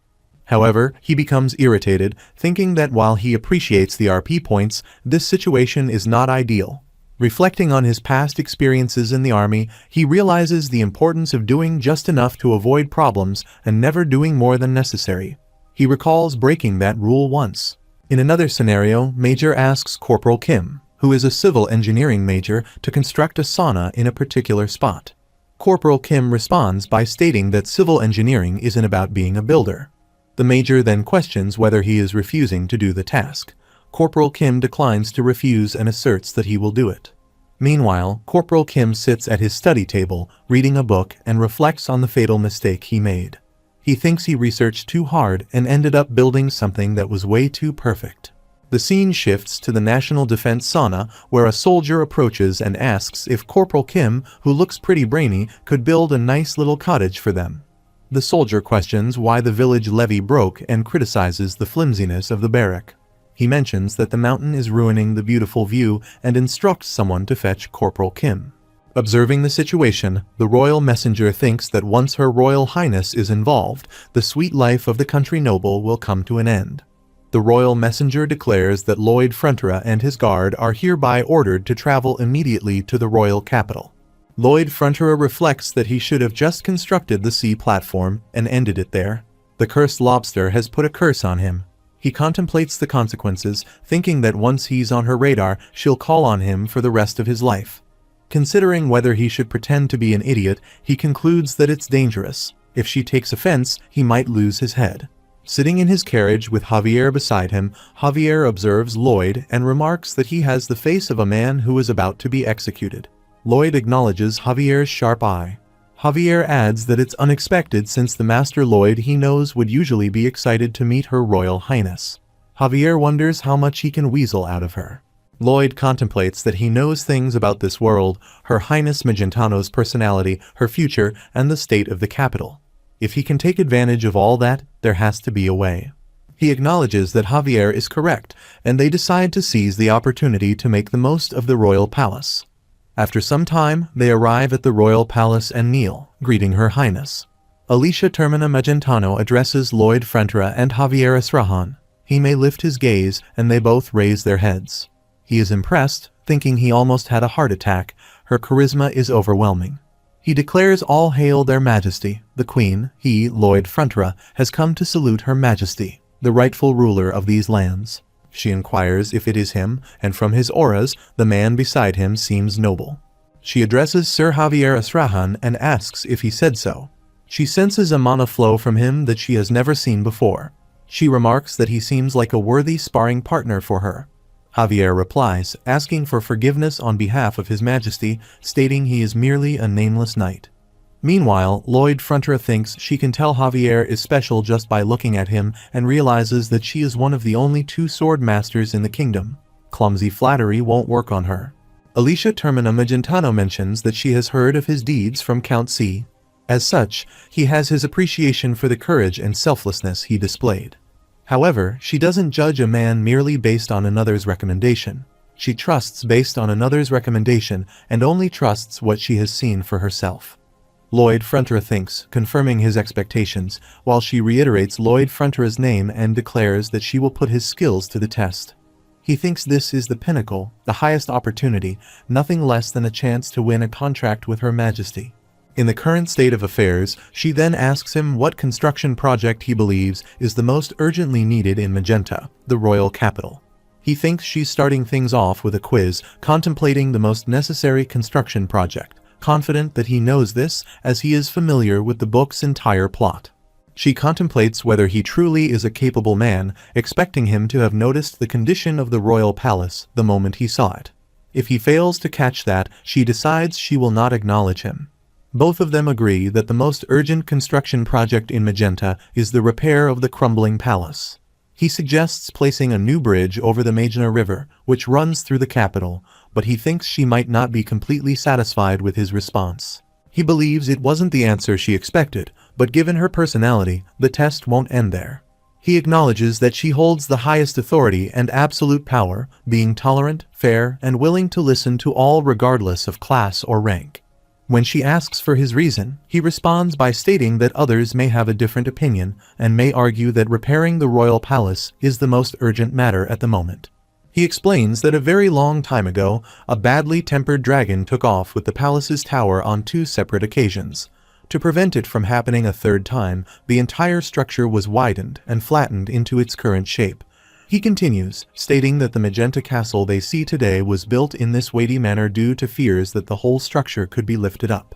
[SPEAKER 1] However, he becomes irritated, thinking that while he appreciates the RP points, this situation is not ideal. Reflecting on his past experiences in the army, he realizes the importance of doing just enough to avoid problems and never doing more than necessary. He recalls breaking that rule once. In another scenario, Major asks Corporal Kim, who is a civil engineering major, to construct a sauna in a particular spot. Corporal Kim responds by stating that civil engineering isn't about being a builder. The major then questions whether he is refusing to do the task. Corporal Kim declines to refuse and asserts that he will do it. Meanwhile, Corporal Kim sits at his study table, reading a book, and reflects on the fatal mistake he made. He thinks he researched too hard and ended up building something that was way too perfect. The scene shifts to the National Defense Sauna, where a soldier approaches and asks if Corporal Kim, who looks pretty brainy, could build a nice little cottage for them. The soldier questions why the village levee broke and criticizes the flimsiness of the barrack. He mentions that the mountain is ruining the beautiful view and instructs someone to fetch Corporal Kim. Observing the situation, the royal messenger thinks that once Her Royal Highness is involved, the sweet life of the country noble will come to an end. The royal messenger declares that Lloyd Frontera and his guard are hereby ordered to travel immediately to the royal capital. Lloyd Frontera reflects that he should have just constructed the sea platform and ended it there. The cursed lobster has put a curse on him. He contemplates the consequences, thinking that once he's on her radar, she'll call on him for the rest of his life. Considering whether he should pretend to be an idiot, he concludes that it's dangerous. If she takes offense, he might lose his head. Sitting in his carriage with Javier beside him, Javier observes Lloyd and remarks that he has the face of a man who is about to be executed. Lloyd acknowledges Javier's sharp eye. Javier adds that it's unexpected since the Master Lloyd he knows would usually be excited to meet Her Royal Highness. Javier wonders how much he can weasel out of her. Lloyd contemplates that he knows things about this world, Her Highness Magentano's personality, her future, and the state of the capital. If he can take advantage of all that, there has to be a way. He acknowledges that Javier is correct, and they decide to seize the opportunity to make the most of the royal palace. After some time, they arrive at the royal palace and kneel, greeting Her Highness. Alicia Termina Magentano addresses Lloyd Frontera and Javier Esrahan. He may lift his gaze, and they both raise their heads. He is impressed, thinking he almost had a heart attack. Her charisma is overwhelming. He declares all hail their majesty. The queen, he, Lloyd Frontera, has come to salute Her Majesty, the rightful ruler of these lands. She inquires if it is him, and from his auras, the man beside him seems noble. She addresses Sir Javier Esrahan and asks if he said so. She senses a mana flow from him that she has never seen before. She remarks that he seems like a worthy sparring partner for her. Javier replies, asking for forgiveness on behalf of His Majesty, stating he is merely a nameless knight. Meanwhile, Lloyd Frontera thinks she can tell Javier is special just by looking at him and realizes that she is one of the only 2 sword masters in the kingdom. Clumsy flattery won't work on her. Alicia Termina Magentano mentions that she has heard of his deeds from Count C. As such, he has his appreciation for the courage and selflessness he displayed. However, she doesn't judge a man merely based on another's recommendation. She trusts based on another's recommendation and only trusts what she has seen for herself. Lloyd Frontera thinks, confirming his expectations, while she reiterates Lloyd Frontera's name and declares that she will put his skills to the test. He thinks this is the pinnacle, the highest opportunity, nothing less than a chance to win a contract with Her Majesty. In the current state of affairs, she then asks him what construction project he believes is the most urgently needed in Magenta, the royal capital. He thinks she's starting things off with a quiz, contemplating the most necessary construction project, confident that he knows this as he is familiar with the book's entire plot. She contemplates whether he truly is a capable man, expecting him to have noticed the condition of the royal palace the moment he saw it. If he fails to catch that, she decides she will not acknowledge him. Both of them agree that the most urgent construction project in Magenta is the repair of the crumbling palace. He suggests placing a new bridge over the Magna River, which runs through the capital, but he thinks she might not be completely satisfied with his response. He believes it wasn't the answer she expected, but given her personality, the test won't end there. He acknowledges that she holds the highest authority and absolute power, being tolerant, fair, and willing to listen to all regardless of class or rank. When she asks for his reason, he responds by stating that others may have a different opinion and may argue that repairing the royal palace is the most urgent matter at the moment. He explains that a very long time ago, a badly tempered dragon took off with the palace's tower on 2 separate occasions. To prevent it from happening a third time, the entire structure was widened and flattened into its current shape. He continues, stating that the Magenta Castle they see today was built in this weighty manner due to fears that the whole structure could be lifted up.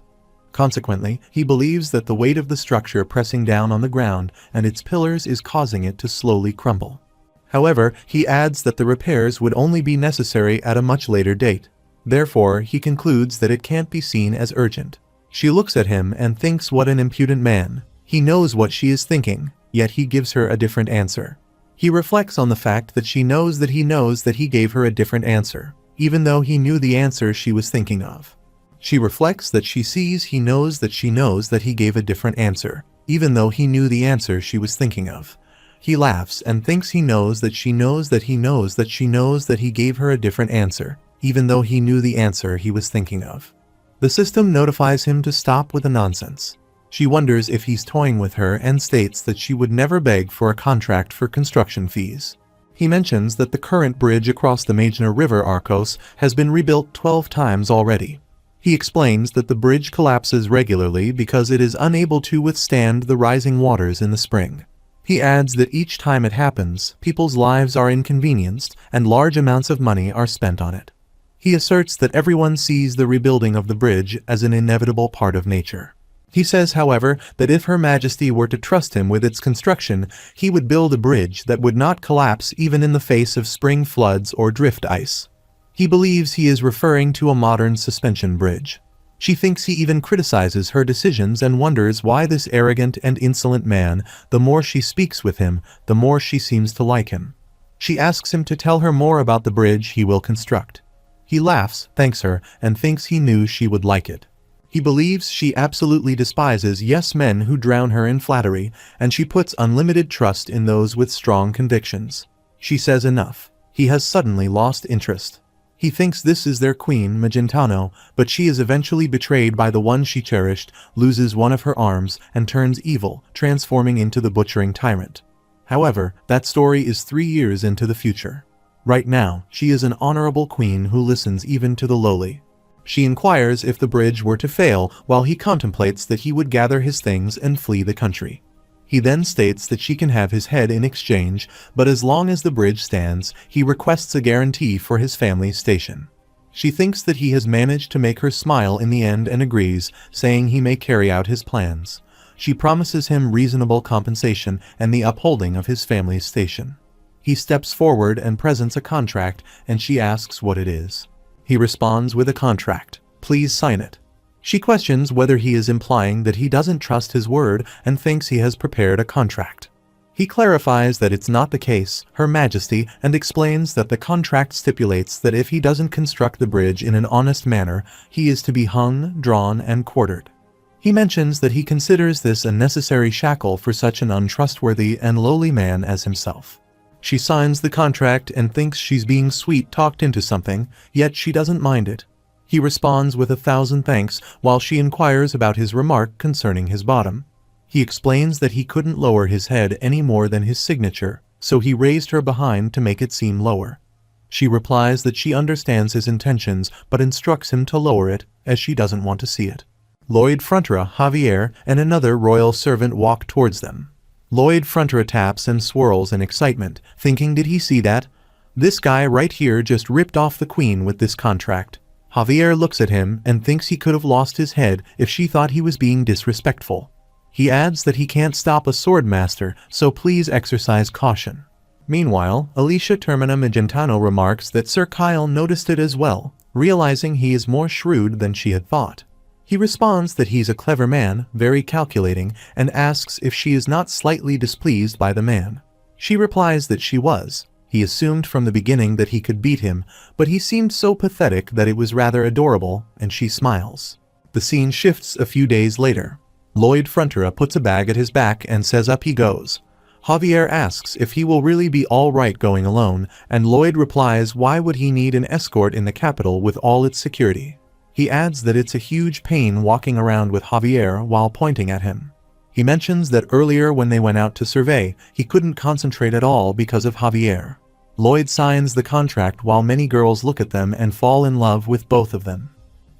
[SPEAKER 1] Consequently, he believes that the weight of the structure pressing down on the ground and its pillars is causing it to slowly crumble. However, he adds that the repairs would only be necessary at a much later date. Therefore, he concludes that it can't be seen as urgent. She looks at him and thinks what an impudent man. He knows what she is thinking, yet he gives her a different answer. He reflects on the fact that she knows that he gave her a different answer, even though he knew the answer she was thinking of. She reflects that she sees he knows that he gave a different answer, even though he knew the answer she was thinking of. He laughs and thinks he knows that she knows that he gave her a different answer, even though he knew the answer he was thinking of. The system notifies him to stop with the nonsense. She wonders if he's toying with her and states that she would never beg for a contract for construction fees. He mentions that the current bridge across the Magna River Arcos has been rebuilt 12 times already. He explains that the bridge collapses regularly because it is unable to withstand the rising waters in the spring. He adds that each time it happens, people's lives are inconvenienced and large amounts of money are spent on it. He asserts that everyone sees the rebuilding of the bridge as an inevitable part of nature. He says, however, that if Her Majesty were to trust him with its construction, he would build a bridge that would not collapse even in the face of spring floods or drift ice. He believes he is referring to a modern suspension bridge. She thinks he even criticizes her decisions and wonders why this arrogant and insolent man, the more she speaks with him, the more she seems to like him. She asks him to tell her more about the bridge he will construct. He laughs, thanks her, and thinks he knew she would like it. He believes she absolutely despises yes-men who drown her in flattery, and she puts unlimited trust in those with strong convictions. She says enough. He has suddenly lost interest. He thinks this is their queen, Magentano, but she is eventually betrayed by the one she cherished, loses one of her arms, and turns evil, transforming into the butchering tyrant. However, that story is 3 years into the future. Right now, she is an honorable queen who listens even to the lowly. She inquires if the bridge were to fail, while he contemplates that he would gather his things and flee the country. He then states that she can have his head in exchange, but as long as the bridge stands, he requests a guarantee for his family's station. She thinks that he has managed to make her smile in the end and agrees, saying he may carry out his plans. She promises him reasonable compensation and the upholding of his family's station. He steps forward and presents a contract, and she asks what it is. He responds with a contract. Please sign it. She questions whether he is implying that he doesn't trust his word and thinks he has prepared a contract. He clarifies that it's not the case, Her Majesty, and explains that the contract stipulates that if he doesn't construct the bridge in an honest manner, he is to be hung, drawn, and quartered. He mentions that he considers this a necessary shackle for such an untrustworthy and lowly man as himself. She signs the contract and thinks she's being sweet-talked into something, yet she doesn't mind it. He responds with 1,000 thanks while she inquires about his remark concerning his bottom. He explains that he couldn't lower his head any more than his signature, so he raised her behind to make it seem lower. She replies that she understands his intentions but instructs him to lower it, as she doesn't want to see it. Lloyd Frontura, Javier, and another royal servant walk towards them. Lloyd Frontura taps and swirls in excitement, thinking, did he see that? This guy right here just ripped off the queen with this contract. Javier looks at him and thinks he could have lost his head if she thought he was being disrespectful. He adds that he can't stop a sword master, so please exercise caution. Meanwhile, Alicia Termina Magentano remarks that Sir Kyle noticed it as well, realizing he is more shrewd than she had thought. He responds that he's a clever man, very calculating, and asks if she is not slightly displeased by the man. She replies that she was. He assumed from the beginning that he could beat him, but he seemed so pathetic that it was rather adorable, and she smiles. The scene shifts a few days later. Lloyd Frontura puts a bag at his back and says up he goes. Javier asks if he will really be all right going alone, and Lloyd replies why would he need an escort in the capital with all its security. He adds that it's a huge pain walking around with Javier while pointing at him. He mentions that earlier when they went out to survey, he couldn't concentrate at all because of Javier. Lloyd signs the contract while many girls look at them and fall in love with both of them.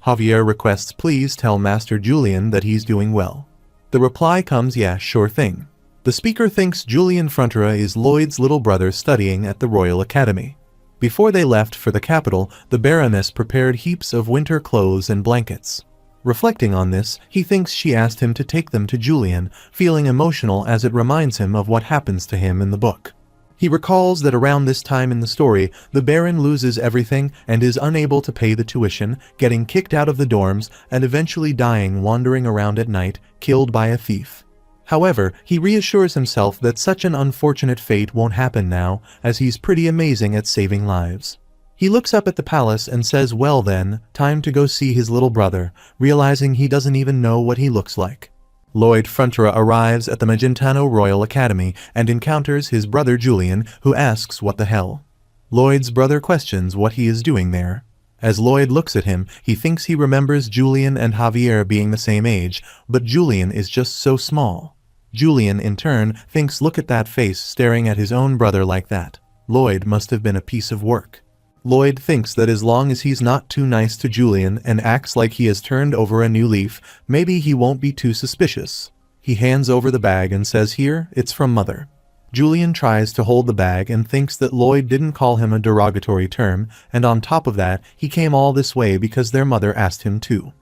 [SPEAKER 1] Javier requests please tell Master Julian that he's doing well. The reply comes yeah, sure thing. The speaker thinks Julian Frontura is Lloyd's little brother studying at the Royal Academy. Before they left for the capital, the Baroness prepared heaps of winter clothes and blankets. Reflecting on this, he thinks she asked him to take them to Julian, feeling emotional as it reminds him of what happens to him in the book. He recalls that around this time in the story, the Baron loses everything and is unable to pay the tuition, getting kicked out of the dorms, and eventually dying wandering around at night, killed by a thief. However, he reassures himself that such an unfortunate fate won't happen now, as he's pretty amazing at saving lives. He looks up at the palace and says well then, time to go see his little brother, realizing he doesn't even know what he looks like. Lloyd Frontura arrives at the Magentano Royal Academy and encounters his brother Julian, who asks what the hell. Lloyd's brother questions what he is doing there. As Lloyd looks at him, he thinks he remembers Julian and Javier being the same age, but Julian is just so small. Julian, in turn, thinks look at that face staring at his own brother like that. Lloyd must have been a piece of work. Lloyd thinks that as long as he's not too nice to Julian and acts like he has turned over a new leaf, maybe he won't be too suspicious. He hands over the bag and says here, it's from Mother. Julian tries to hold the bag and thinks that Lloyd didn't call him a derogatory term, and on top of that, he came all this way because their mother asked him to.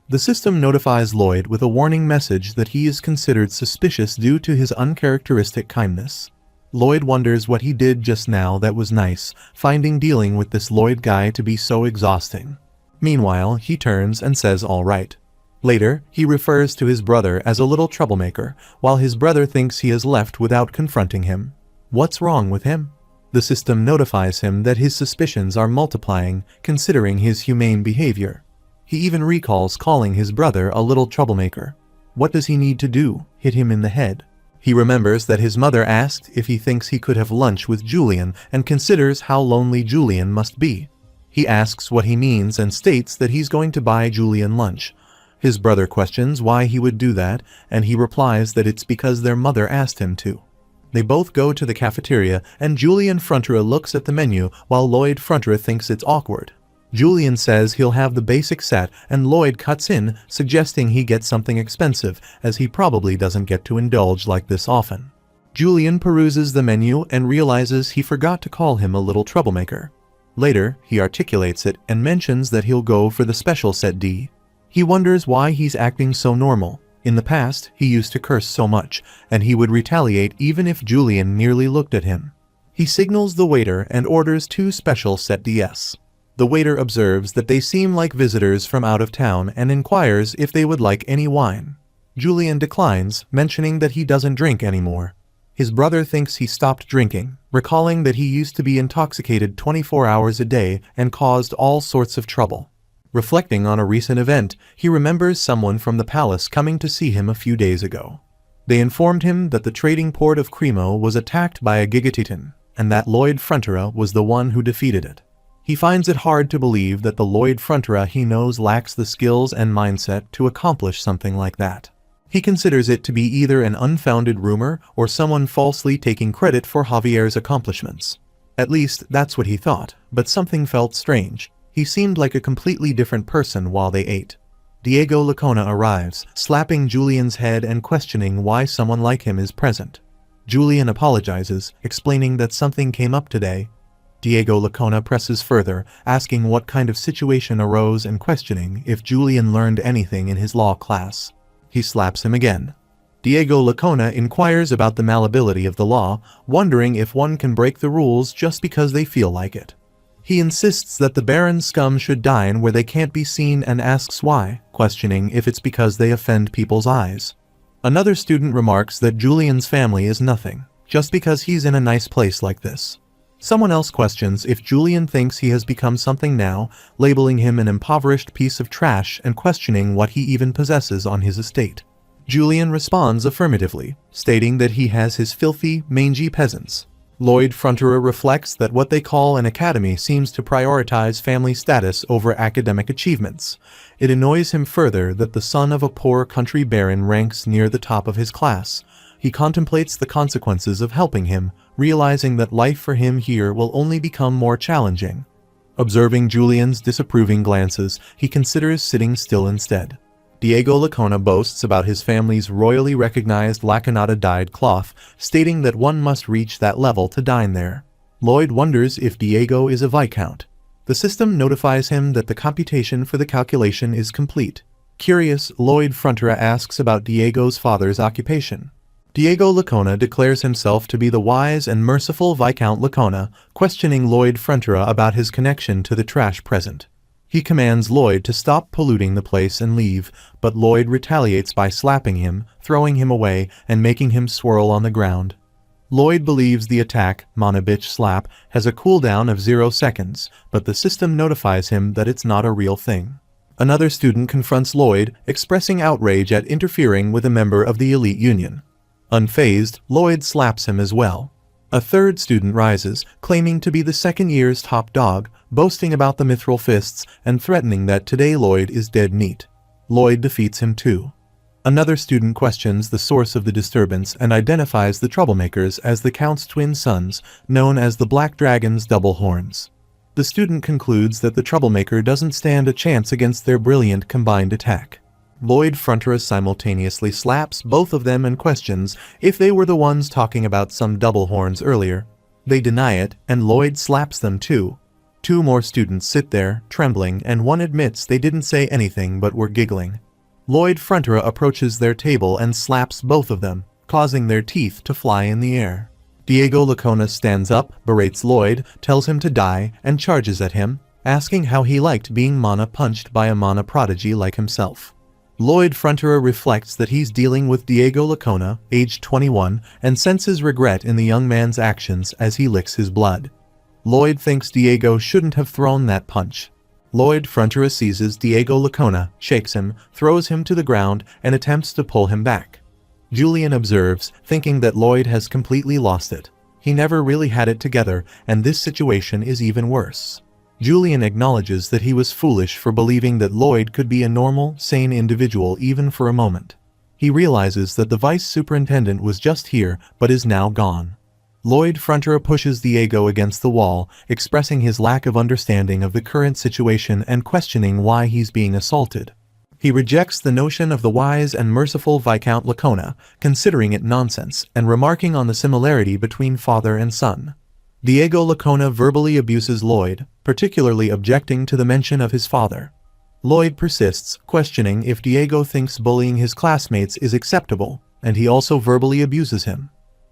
[SPEAKER 1] The system notifies Lloyd with a warning message that he is considered suspicious due to his uncharacteristic kindness. Lloyd wonders what he did just now that was nice, finding dealing with this Lloyd guy to be so exhausting. Meanwhile, he turns and says all right. Later, he refers to his brother as a little troublemaker, while his brother thinks he has left without confronting him. What's wrong with him? The system notifies him that his suspicions are multiplying, considering his humane behavior. He even recalls calling his brother a little troublemaker. What does he need to do? Hit him in the head? He remembers that his mother asked if he thinks he could have lunch with Julian and considers how lonely Julian must be. He asks what he means and states that he's going to buy Julian lunch. His brother questions why he would do that, and he replies that it's because their mother asked him to. They both go to the cafeteria, and Julian Frontura looks at the menu while Lloyd Frontura thinks it's awkward. Julian says he'll have the basic set, and Lloyd cuts in, suggesting he get something expensive, as he probably doesn't get to indulge like this often. Julian peruses the menu and realizes he forgot to call him a little troublemaker. Later, he articulates it and mentions that he'll go for the special set D. He wonders why he's acting so normal. In the past, he used to curse so much, and he would retaliate even if Julian nearly looked at him. He signals the waiter and orders 2 special set DS. The waiter observes that they seem like visitors from out of town and inquires if they would like any wine. Julian declines, mentioning that he doesn't drink anymore. His brother thinks he stopped drinking, recalling that he used to be intoxicated 24 hours a day and caused all sorts of trouble. Reflecting on a recent event, he remembers someone from the palace coming to see him a few days ago. They informed him that the trading port of Cremo was attacked by a Gigatitan, and that Lloyd Frontura was the one who defeated it. He finds it hard to believe that the Lloyd Frontura he knows lacks the skills and mindset to accomplish something like that. He considers it to be either an unfounded rumor or someone falsely taking credit for Javier's accomplishments. At least, that's what he thought, but something felt strange. He seemed like a completely different person while they ate. Diego Lacona arrives, slapping Julian's head and questioning why someone like him is present. Julian apologizes, explaining that something came up today. Diego Lacona presses further, asking what kind of situation arose and questioning if Julian learned anything in his law class. He slaps him again. Diego Lacona inquires about the malleability of the law, wondering if one can break the rules just because they feel like it. He insists that the Baron's scum should dine where they can't be seen and asks why, questioning if it's because they offend people's eyes. Another student remarks that Julian's family is nothing, just because he's in a nice place like this. Someone else questions if Julian thinks he has become something now, labeling him an impoverished piece of trash and questioning what he even possesses on his estate. Julian responds affirmatively, stating that he has his filthy, mangy peasants. Lloyd Fronterer reflects that what they call an academy seems to prioritize family status over academic achievements. It annoys him further that the son of a poor country baron ranks near the top of his class. He contemplates the consequences of helping him, realizing that life for him here will only become more challenging. Observing Julian's disapproving glances, he considers sitting still instead. Diego Lacona boasts about his family's royally recognized Lacanata-dyed cloth, stating that one must reach that level to dine there. Lloyd wonders if Diego is a viscount. The system notifies him that the computation for the calculation is complete. Curious, Lloyd Fronterer asks about Diego's father's occupation. Diego Lacona declares himself to be the wise and merciful Viscount Lacona, questioning Lloyd Fronterer about his connection to the trash present. He commands Lloyd to stop polluting the place and leave, but Lloyd retaliates by slapping him, throwing him away, and making him swirl on the ground. Lloyd believes the attack, Mana Bitch Slap, has a cooldown of 0 seconds, but the system notifies him that it's not a real thing. Another student confronts Lloyd, expressing outrage at interfering with a member of the elite union. Unfazed, Lloyd slaps him as well. A third student rises, claiming to be the second year's top dog, boasting about the mithril fists and threatening that today Lloyd is dead meat. Lloyd defeats him too. Another student questions the source of the disturbance and identifies the troublemakers as the Count's twin sons, known as the Black Dragon's double horns. The student concludes that the troublemaker doesn't stand a chance against their brilliant combined attack. Lloyd Fronterer simultaneously slaps both of them and questions if they were the ones talking about some double horns earlier. They deny it, and Lloyd slaps them too. Two more students sit there, trembling, and one admits they didn't say anything but were giggling. Lloyd Fronterer approaches their table and slaps both of them, causing their teeth to fly in the air. Diego Lacona stands up, berates Lloyd, tells him to die, and charges at him, asking how he liked being mana punched by a mana prodigy like himself. Lloyd Fronterer reflects that he's dealing with Diego Lacona, aged 21, and senses regret in the young man's actions as he licks his blood. Lloyd thinks Diego shouldn't have thrown that punch. Lloyd Fronterer seizes Diego Lacona, shakes him, throws him to the ground, and attempts to pull him back. Julian observes, thinking that Lloyd has completely lost it. He never really had it together, and this situation is even worse. Julian acknowledges that he was foolish for believing that Lloyd could be a normal, sane individual even for a moment. He realizes that the vice superintendent was just here, but is now gone. Lloyd Fronterer pushes Diego against the wall, expressing his lack of understanding of the current situation and questioning why he's being assaulted. He rejects the notion of the wise and merciful Viscount Lacona, considering it nonsense, and remarking on the similarity between father and son. Diego Lacona verbally abuses Lloyd, particularly objecting to the mention of his father. Lloyd persists, questioning if Diego thinks bullying his classmates is acceptable, and he also verbally abuses him.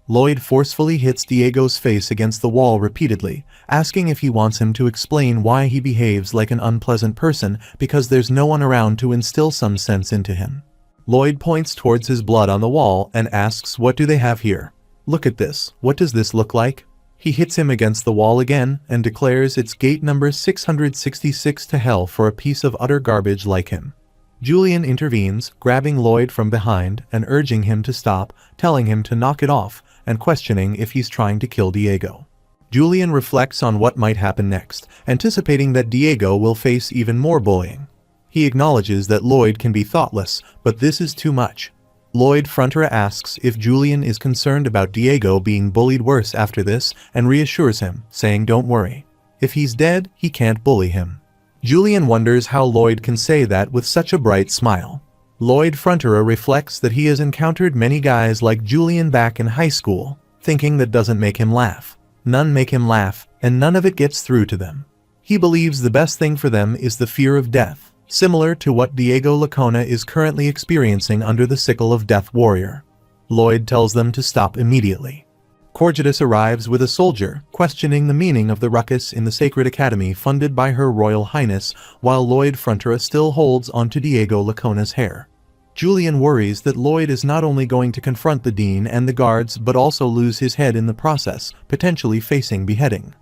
[SPEAKER 1] Lloyd forcefully hits Diego's face against the wall repeatedly, asking if he wants him to explain why he behaves like an unpleasant person because there's no one around to instill some sense into him. Lloyd points towards his blood on the wall and asks, "What do they have here? Look at this. What does this look like?" He hits him against the wall again and declares it's gate number 666 to hell for a piece of utter garbage like him. Julian intervenes, grabbing Lloyd from behind and urging him to stop, telling him to knock it off, and questioning if he's trying to kill Diego. Julian reflects on what might happen next, anticipating that Diego will face even more bullying. He acknowledges that Lloyd can be thoughtless, but this is too much. Lloyd Fronterer asks if Julian is concerned about Diego being bullied worse after this and reassures him, saying don't worry. If he's dead, he can't bully him. Julian wonders how Lloyd can say that with such a bright smile. Lloyd Fronterer reflects that he has encountered many guys like Julian back in high school, thinking that doesn't make him laugh. None make him laugh, and none of it gets through to them. He believes the best thing for them is the fear of death, similar to what Diego Lacona is currently experiencing under the sickle of Death Warrior. Lloyd tells them to stop immediately. Corgidus arrives with a soldier, questioning the meaning of the ruckus in the Sacred Academy funded by Her Royal Highness, while Lloyd Frontura still holds onto Diego Lacona's hair. Julian worries that Lloyd is not only going to confront the dean and the guards but also lose his head in the process, potentially facing beheading.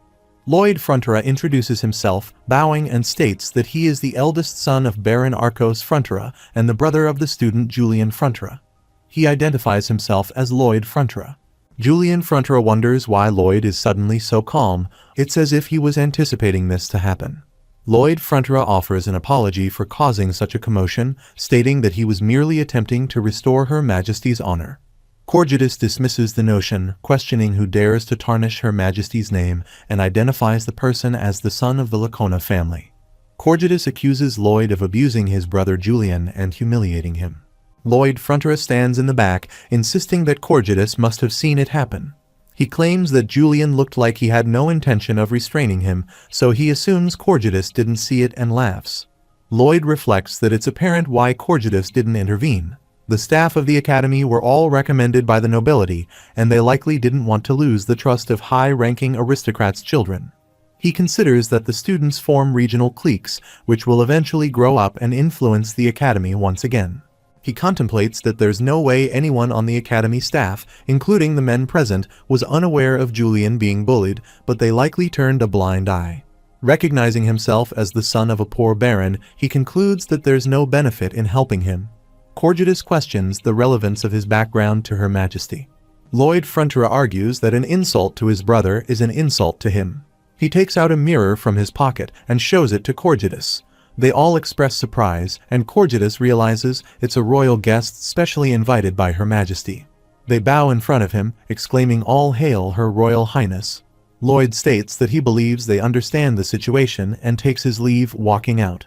[SPEAKER 1] Lloyd Frontura introduces himself, bowing, and states that he is the eldest son of Baron Arcos Frontura and the brother of the student Julian Frontura. He identifies himself as Lloyd Frontura. Julian Frontura wonders why Lloyd is suddenly so calm. It's as if he was anticipating this to happen. Lloyd Frontura offers an apology for causing such a commotion, stating that he was merely attempting to restore Her Majesty's honor. Corgidus dismisses the notion, questioning who dares to tarnish Her Majesty's name, and identifies the person as the son of the Lacona family. Corgidus accuses Lloyd of abusing his brother Julian and humiliating him. Lloyd Frontura stands in the back, insisting that Corgidus must have seen it happen. He claims that Julian looked like he had no intention of restraining him, so he assumes Corgidus didn't see it and laughs. Lloyd reflects that it's apparent why Corgidus didn't intervene. The staff of the academy were all recommended by the nobility, and they likely didn't want to lose the trust of high-ranking aristocrats' children. He considers that the students form regional cliques, which will eventually grow up and influence the academy once again. He contemplates that there's no way anyone on the academy staff, including the men present, was unaware of Julian being bullied, but they likely turned a blind eye. Recognizing himself as the son of a poor baron, he concludes that there's no benefit in helping him. Corgidus questions the relevance of his background to Her Majesty. Lloyd Frontura argues that an insult to his brother is an insult to him. He takes out a mirror from his pocket and shows it to Corgidus. They all express surprise, and Corgidus realizes it's a royal guest specially invited by Her Majesty. They bow in front of him, exclaiming "All hail Her Royal Highness." Lloyd states that he believes they understand the situation and takes his leave, walking out.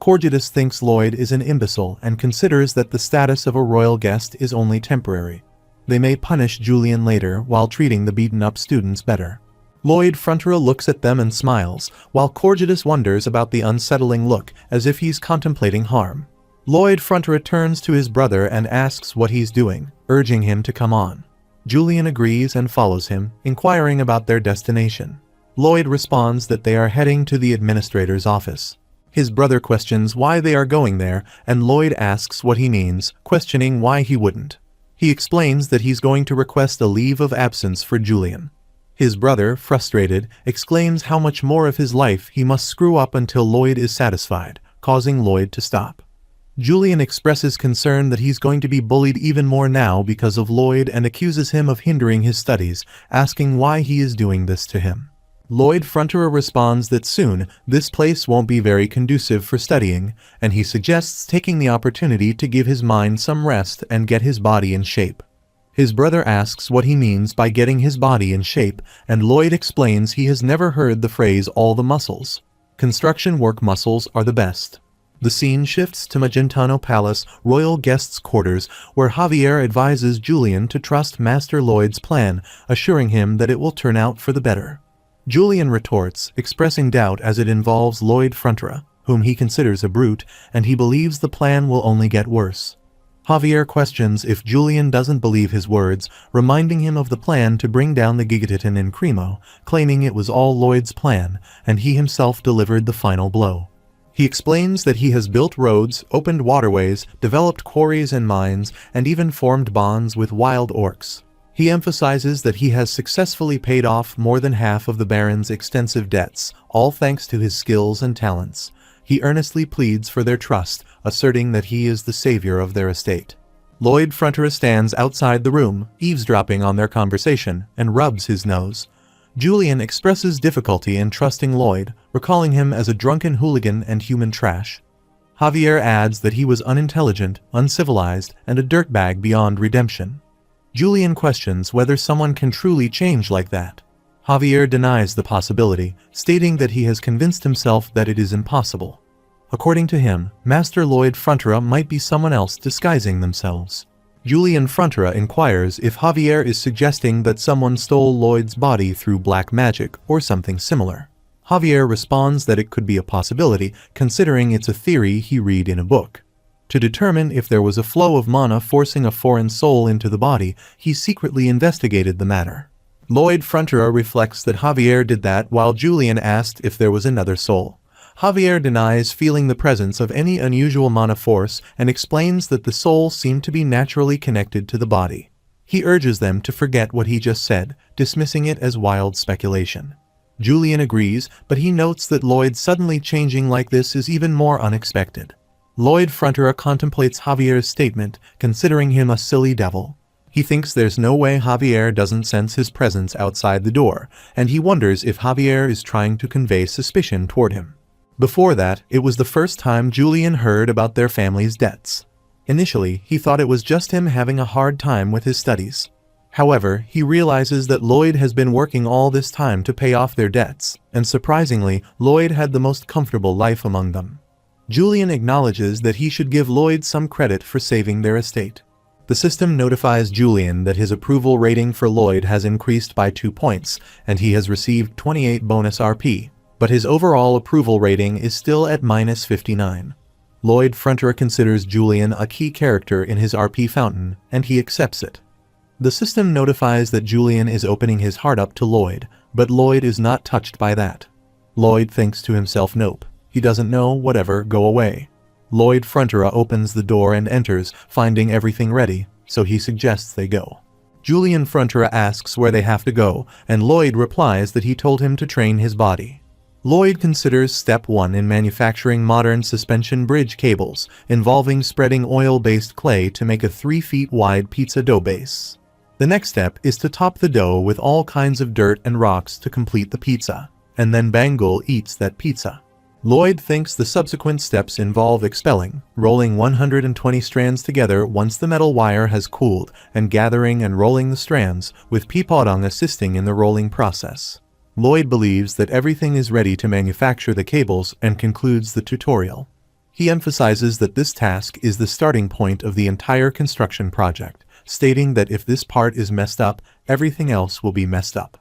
[SPEAKER 1] Corgidus thinks Lloyd is an imbecile and considers that the status of a royal guest is only temporary. They may punish Julian later while treating the beaten-up students better. Lloyd Frontura looks at them and smiles, while Corgidus wonders about the unsettling look, as if he's contemplating harm. Lloyd Frontura turns to his brother and asks what he's doing, urging him to come on. Julian agrees and follows him, inquiring about their destination. Lloyd responds that they are heading to the administrator's office. His brother questions why they are going there, and Lloyd asks what he means, questioning why he wouldn't. He explains that he's going to request a leave of absence for Julian. His brother, frustrated, exclaims how much more of his life he must screw up until Lloyd is satisfied, causing Lloyd to stop. Julian expresses concern that he's going to be bullied even more now because of Lloyd and accuses him of hindering his studies, asking why he is doing this to him. Lloyd Frontura responds that soon this place won't be very conducive for studying, and he suggests taking the opportunity to give his mind some rest and get his body in shape. His brother asks what he means by getting his body in shape, and Lloyd explains he has never heard the phrase "all the muscles." Construction work muscles are the best. The scene shifts to Magentano Palace, royal guests' quarters, where Javier advises Julian to trust Master Lloyd's plan, assuring him that it will turn out for the better. Julian retorts, expressing doubt as it involves Lloyd Frontura, whom he considers a brute, and he believes the plan will only get worse. Javier questions if Julian doesn't believe his words, reminding him of the plan to bring down the Gigatitan in Cremo, claiming it was all Lloyd's plan, and he himself delivered the final blow. He explains that he has built roads, opened waterways, developed quarries and mines, and even formed bonds with wild orcs. He emphasizes that he has successfully paid off more than half of the Baron's extensive debts, all thanks to his skills and talents. He earnestly pleads for their trust, asserting that he is the savior of their estate. Lloyd Frontura stands outside the room, eavesdropping on their conversation, and rubs his nose. Julian expresses difficulty in trusting Lloyd, recalling him as a drunken hooligan and human trash. Javier adds that he was unintelligent, uncivilized, and a dirtbag beyond redemption. Julian questions whether someone can truly change like that. Javier denies the possibility, stating that he has convinced himself that it is impossible. According to him, Master Lloyd Frontura might be someone else disguising themselves. Julian Frontura inquires if Javier is suggesting that someone stole Lloyd's body through black magic or something similar. Javier responds that it could be a possibility, considering it's a theory he read in a book. To determine if there was a flow of mana forcing a foreign soul into the body, he secretly investigated the matter. Lloyd Frontier reflects that Javier did that while Julian asked if there was another soul. Javier denies feeling the presence of any unusual mana force and explains that the soul seemed to be naturally connected to the body. He urges them to forget what he just said, dismissing it as wild speculation. Julian agrees, but he notes that Lloyd suddenly changing like this is even more unexpected. Lloyd Frontier contemplates Javier's statement, considering him a silly devil. He thinks there's no way Javier doesn't sense his presence outside the door, and he wonders if Javier is trying to convey suspicion toward him. Before that, it was the first time Julian heard about their family's debts. Initially, he thought it was just him having a hard time with his studies. However, he realizes that Lloyd has been working all this time to pay off their debts, and surprisingly, Lloyd had the most comfortable life among them. Julian acknowledges that he should give Lloyd some credit for saving their estate. The system notifies Julian that his approval rating for Lloyd has increased by 2 points, and he has received 28 bonus RP, but his overall approval rating is still at -59. Lloyd Frontier considers Julian a key character in his RP fountain, and he accepts it. The system notifies that Julian is opening his heart up to Lloyd, but Lloyd is not touched by that. Lloyd thinks to himself, nope. He doesn't know, whatever, go away. Lloyd Frontier opens the door and enters, finding everything ready, so he suggests they go. Julian Frontier asks where they have to go, and Lloyd replies that he told him to train his body. Lloyd considers step 1 in manufacturing modern suspension bridge cables, involving spreading oil-based clay to make a 3 feet wide pizza dough base. The next step is to top the dough with all kinds of dirt and rocks to complete the pizza, and then Bangle eats that pizza. Lloyd thinks the subsequent steps involve expelling, rolling 120 strands together once the metal wire has cooled, and gathering and rolling the strands, with Peepodong assisting in the rolling process. Lloyd believes that everything is ready to manufacture the cables and concludes the tutorial. He emphasizes that this task is the starting point of the entire construction project, stating that if this part is messed up, everything else will be messed up.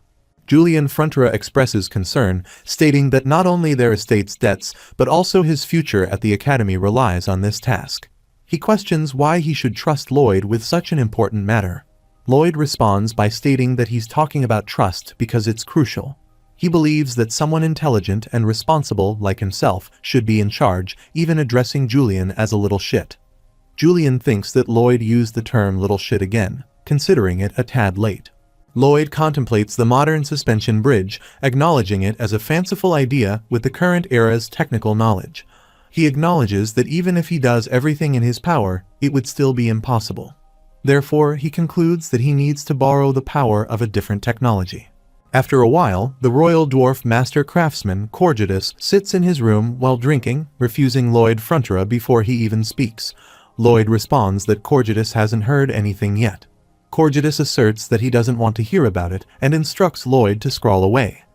[SPEAKER 1] Julian Frontier expresses concern, stating that not only their estate's debts, but also his future at the academy relies on this task. He questions why he should trust Lloyd with such an important matter. Lloyd responds by stating that he's talking about trust because it's crucial. He believes that someone intelligent and responsible like himself should be in charge, even addressing Julian as a little shit. Julian thinks that Lloyd used the term little shit again, considering it a tad late. Lloyd contemplates the modern suspension bridge, acknowledging it as a fanciful idea with the current era's technical knowledge. He acknowledges that even if he does everything in his power, it would still be impossible. Therefore, he concludes that he needs to borrow the power of a different technology. After a while, the Royal Dwarf Master Craftsman, Corgidus, sits in his room while drinking, refusing Lloyd Frontier before he even speaks. Lloyd responds that Corgidus hasn't heard anything yet. Corgidus asserts that he doesn't want to hear about it and instructs Lloyd to scrawl away.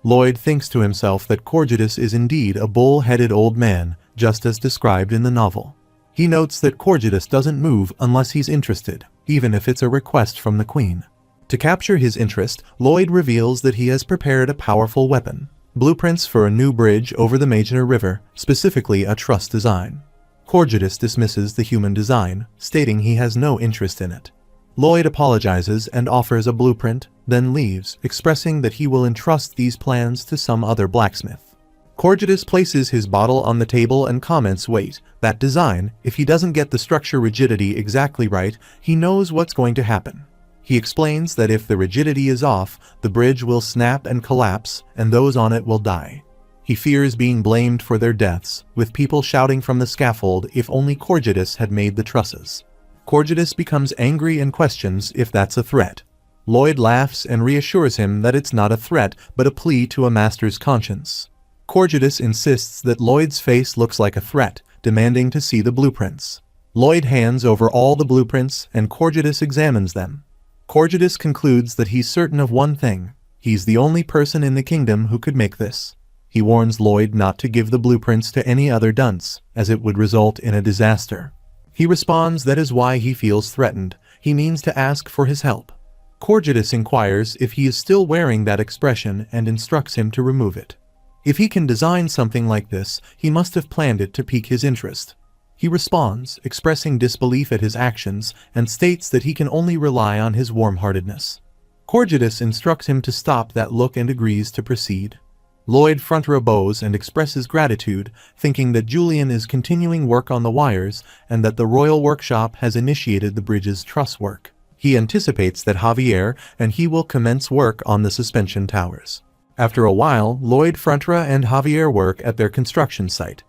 [SPEAKER 1] Lloyd thinks to himself that Corgidus is indeed a bull-headed old man, just as described in the novel. He notes that Corgidus doesn't move unless he's interested, even if it's a request from the Queen. To capture his interest, Lloyd reveals that he has prepared a powerful weapon, blueprints for a new bridge over the Major River, specifically a truss design. Corgidus dismisses the human design, stating he has no interest in it. Lloyd apologizes and offers a blueprint, then leaves, expressing that he will entrust these plans to some other blacksmith. Corgidus places his bottle on the table and comments, wait, that design, if he doesn't get the structure rigidity exactly right, he knows what's going to happen. He explains that if the rigidity is off, the bridge will snap and collapse, and those on it will die. He fears being blamed for their deaths, with people shouting from the scaffold if only Corgidus had made the trusses. Corgidus becomes angry and questions if that's a threat. Lloyd laughs and reassures him that it's not a threat, but a plea to a master's conscience. Corgidus insists that Lloyd's face looks like a threat, demanding to see the blueprints. Lloyd hands over all the blueprints, and Corgidus examines them. Corgidus concludes that he's certain of one thing. He's the only person in the kingdom who could make this. He warns Lloyd not to give the blueprints to any other dunce, as it would result in a disaster. He responds that is why he feels threatened. He means to ask for his help. Corgidus inquires if he is still wearing that expression and instructs him to remove it. If he can design something like this, he must have planned it to pique his interest. He responds, expressing disbelief at his actions, and states that he can only rely on his warm-heartedness. Corgidus instructs him to stop that look and agrees to proceed. Lloyd Frontura bows and expresses gratitude, thinking that Julian is continuing work on the wires and that the Royal Workshop has initiated the bridge's truss work. He anticipates that Javier and he will commence work on the suspension towers. After a while, Lloyd Frontura and Javier work at their construction site.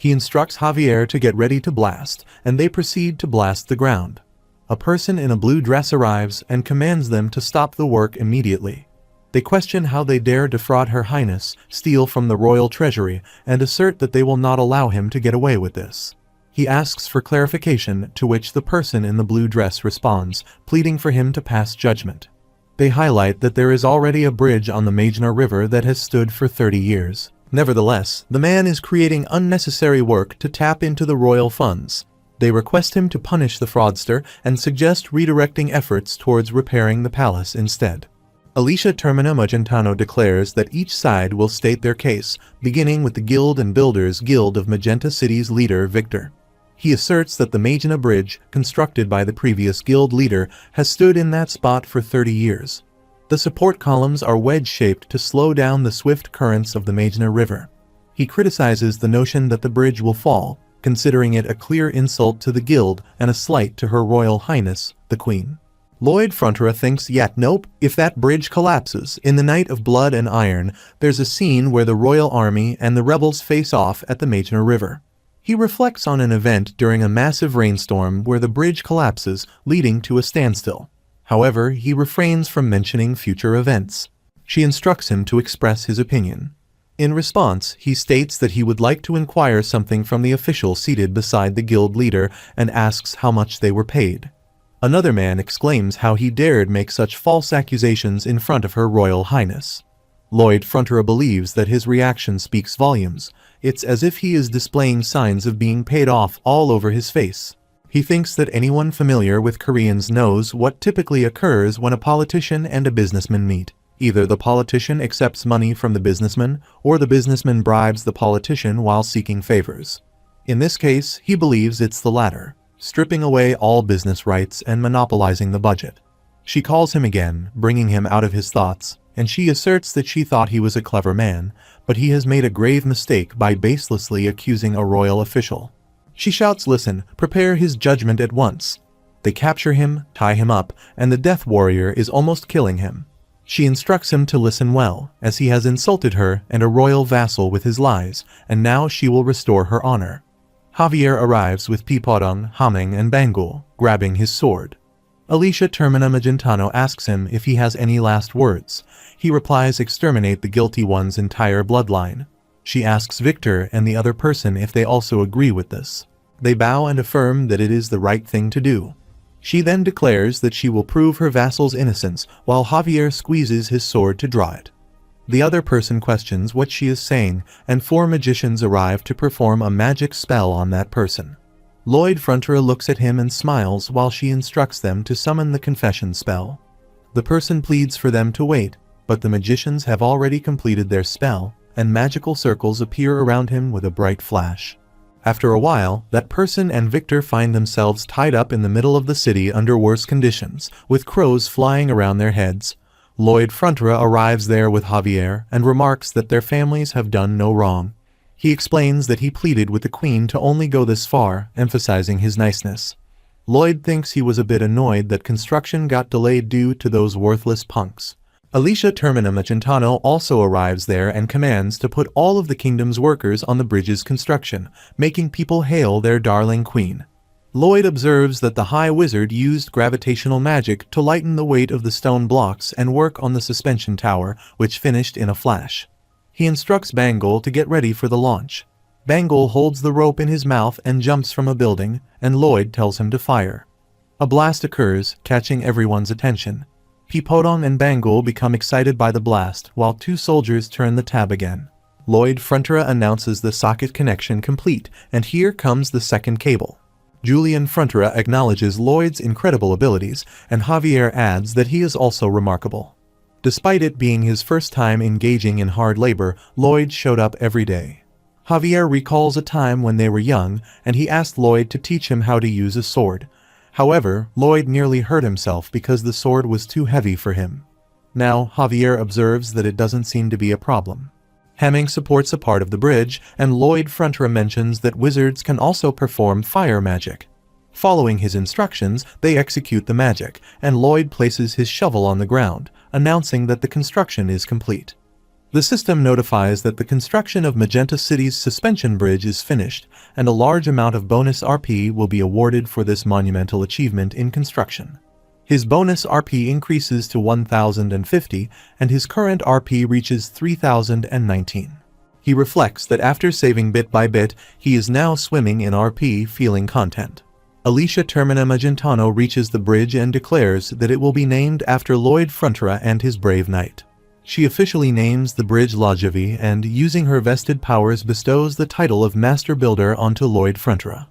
[SPEAKER 1] He instructs Javier to get ready to blast, and they proceed to blast the ground. A person in a blue dress arrives and commands them to stop the work immediately. They question how they dare defraud Her Highness, steal from the royal treasury, and assert that they will not allow him to get away with this. He asks for clarification, to which the person in the blue dress responds, pleading for him to pass judgment. They highlight that there is already a bridge on the Majna River that has stood for 30 years. Nevertheless, the man is creating unnecessary work to tap into the royal funds. They request him to punish the fraudster and suggest redirecting efforts towards repairing the palace instead. Alicia Termina Magentano declares that each side will state their case, beginning with the Guild and Builders Guild of Magenta City's leader Victor. He asserts that the Majna Bridge, constructed by the previous guild leader, has stood in that spot for 30 years. The support columns are wedge-shaped to slow down the swift currents of the Majna River. He criticizes the notion that the bridge will fall, considering it a clear insult to the guild and a slight to Her Royal Highness, the Queen. Lloyd Frontura thinks, yet nope, if that bridge collapses, in the Night of Blood and Iron, there's a scene where the royal army and the rebels face off at the Majna River. He reflects on an event during a massive rainstorm where the bridge collapses, leading to a standstill. However, he refrains from mentioning future events. She instructs him to express his opinion. In response, he states that he would like to inquire something from the official seated beside the guild leader and asks how much they were paid. Another man exclaims how he dared make such false accusations in front of Her Royal Highness. Lloyd Frontura believes that his reaction speaks volumes. It's as if he is displaying signs of being paid off all over his face. He thinks that anyone familiar with Koreans knows what typically occurs when a politician and a businessman meet. Either the politician accepts money from the businessman, or the businessman bribes the politician while seeking favors. In this case, he believes it's the latter, stripping away all business rights and monopolizing the budget. She calls him again, bringing him out of his thoughts, and she asserts that she thought he was a clever man, but he has made a grave mistake by baselessly accusing a royal official. She shouts, "Listen, prepare his judgment at once." They capture him, tie him up, and the death warrior is almost killing him. She instructs him to listen well, as he has insulted her and a royal vassal with his lies, and now she will restore her honor. Javier arrives with Pipodong, Haming, and Bangul, grabbing his sword. Alicia Termina Magentano asks him if he has any last words. He replies, "Exterminate the guilty one's entire bloodline." She asks Victor and the other person if they also agree with this. They bow and affirm that it is the right thing to do. She then declares that she will prove her vassal's innocence while Javier squeezes his sword to draw it. The other person questions what she is saying, and 4 magicians arrive to perform a magic spell on that person. Lloyd Frontura looks at him and smiles while she instructs them to summon the confession spell. The person pleads for them to wait, but the magicians have already completed their spell, and magical circles appear around him with a bright flash. After a while, that person and Victor find themselves tied up in the middle of the city under worse conditions, with crows flying around their heads. Lloyd Frontura arrives there with Javier and remarks that their families have done no wrong. He explains that he pleaded with the Queen to only go this far, emphasizing his niceness. Lloyd thinks he was a bit annoyed that construction got delayed due to those worthless punks. Alicia Termina Magentano also arrives there and commands to put all of the kingdom's workers on the bridge's construction, making people hail their darling queen. Lloyd observes that the High Wizard used gravitational magic to lighten the weight of the stone blocks and work on the suspension tower, which finished in a flash. He instructs Bangul to get ready for the launch. Bangul holds the rope in his mouth and jumps from a building, and Lloyd tells him to fire. A blast occurs, catching everyone's attention. Pipodong and Bangul become excited by the blast, while 2 soldiers turn the tab again. Lloyd Frontura announces the socket connection complete, and here comes the second cable. Julian Frontura acknowledges Lloyd's incredible abilities, and Javier adds that he is also remarkable. Despite it being his first time engaging in hard labor, Lloyd showed up every day. Javier recalls a time when they were young, and he asked Lloyd to teach him how to use a sword. However, Lloyd nearly hurt himself because the sword was too heavy for him. Now, Javier observes that it doesn't seem to be a problem. Hemming supports a part of the bridge, and Lloyd Frontier mentions that wizards can also perform fire magic. Following his instructions, they execute the magic, and Lloyd places his shovel on the ground, announcing that the construction is complete. The system notifies that the construction of Magenta City's suspension bridge is finished, and a large amount of bonus RP will be awarded for this monumental achievement in construction. His bonus RP increases to 1,050, and his current RP reaches 3,019. He reflects that after saving bit by bit, he is now swimming in RP, feeling content. Alicia Termina Magentano reaches the bridge and declares that it will be named after Lloyd Frontier and his brave knight. She officially names the bridge Lajavi and, using her vested powers, bestows the title of Master Builder onto Lloyd Frontier.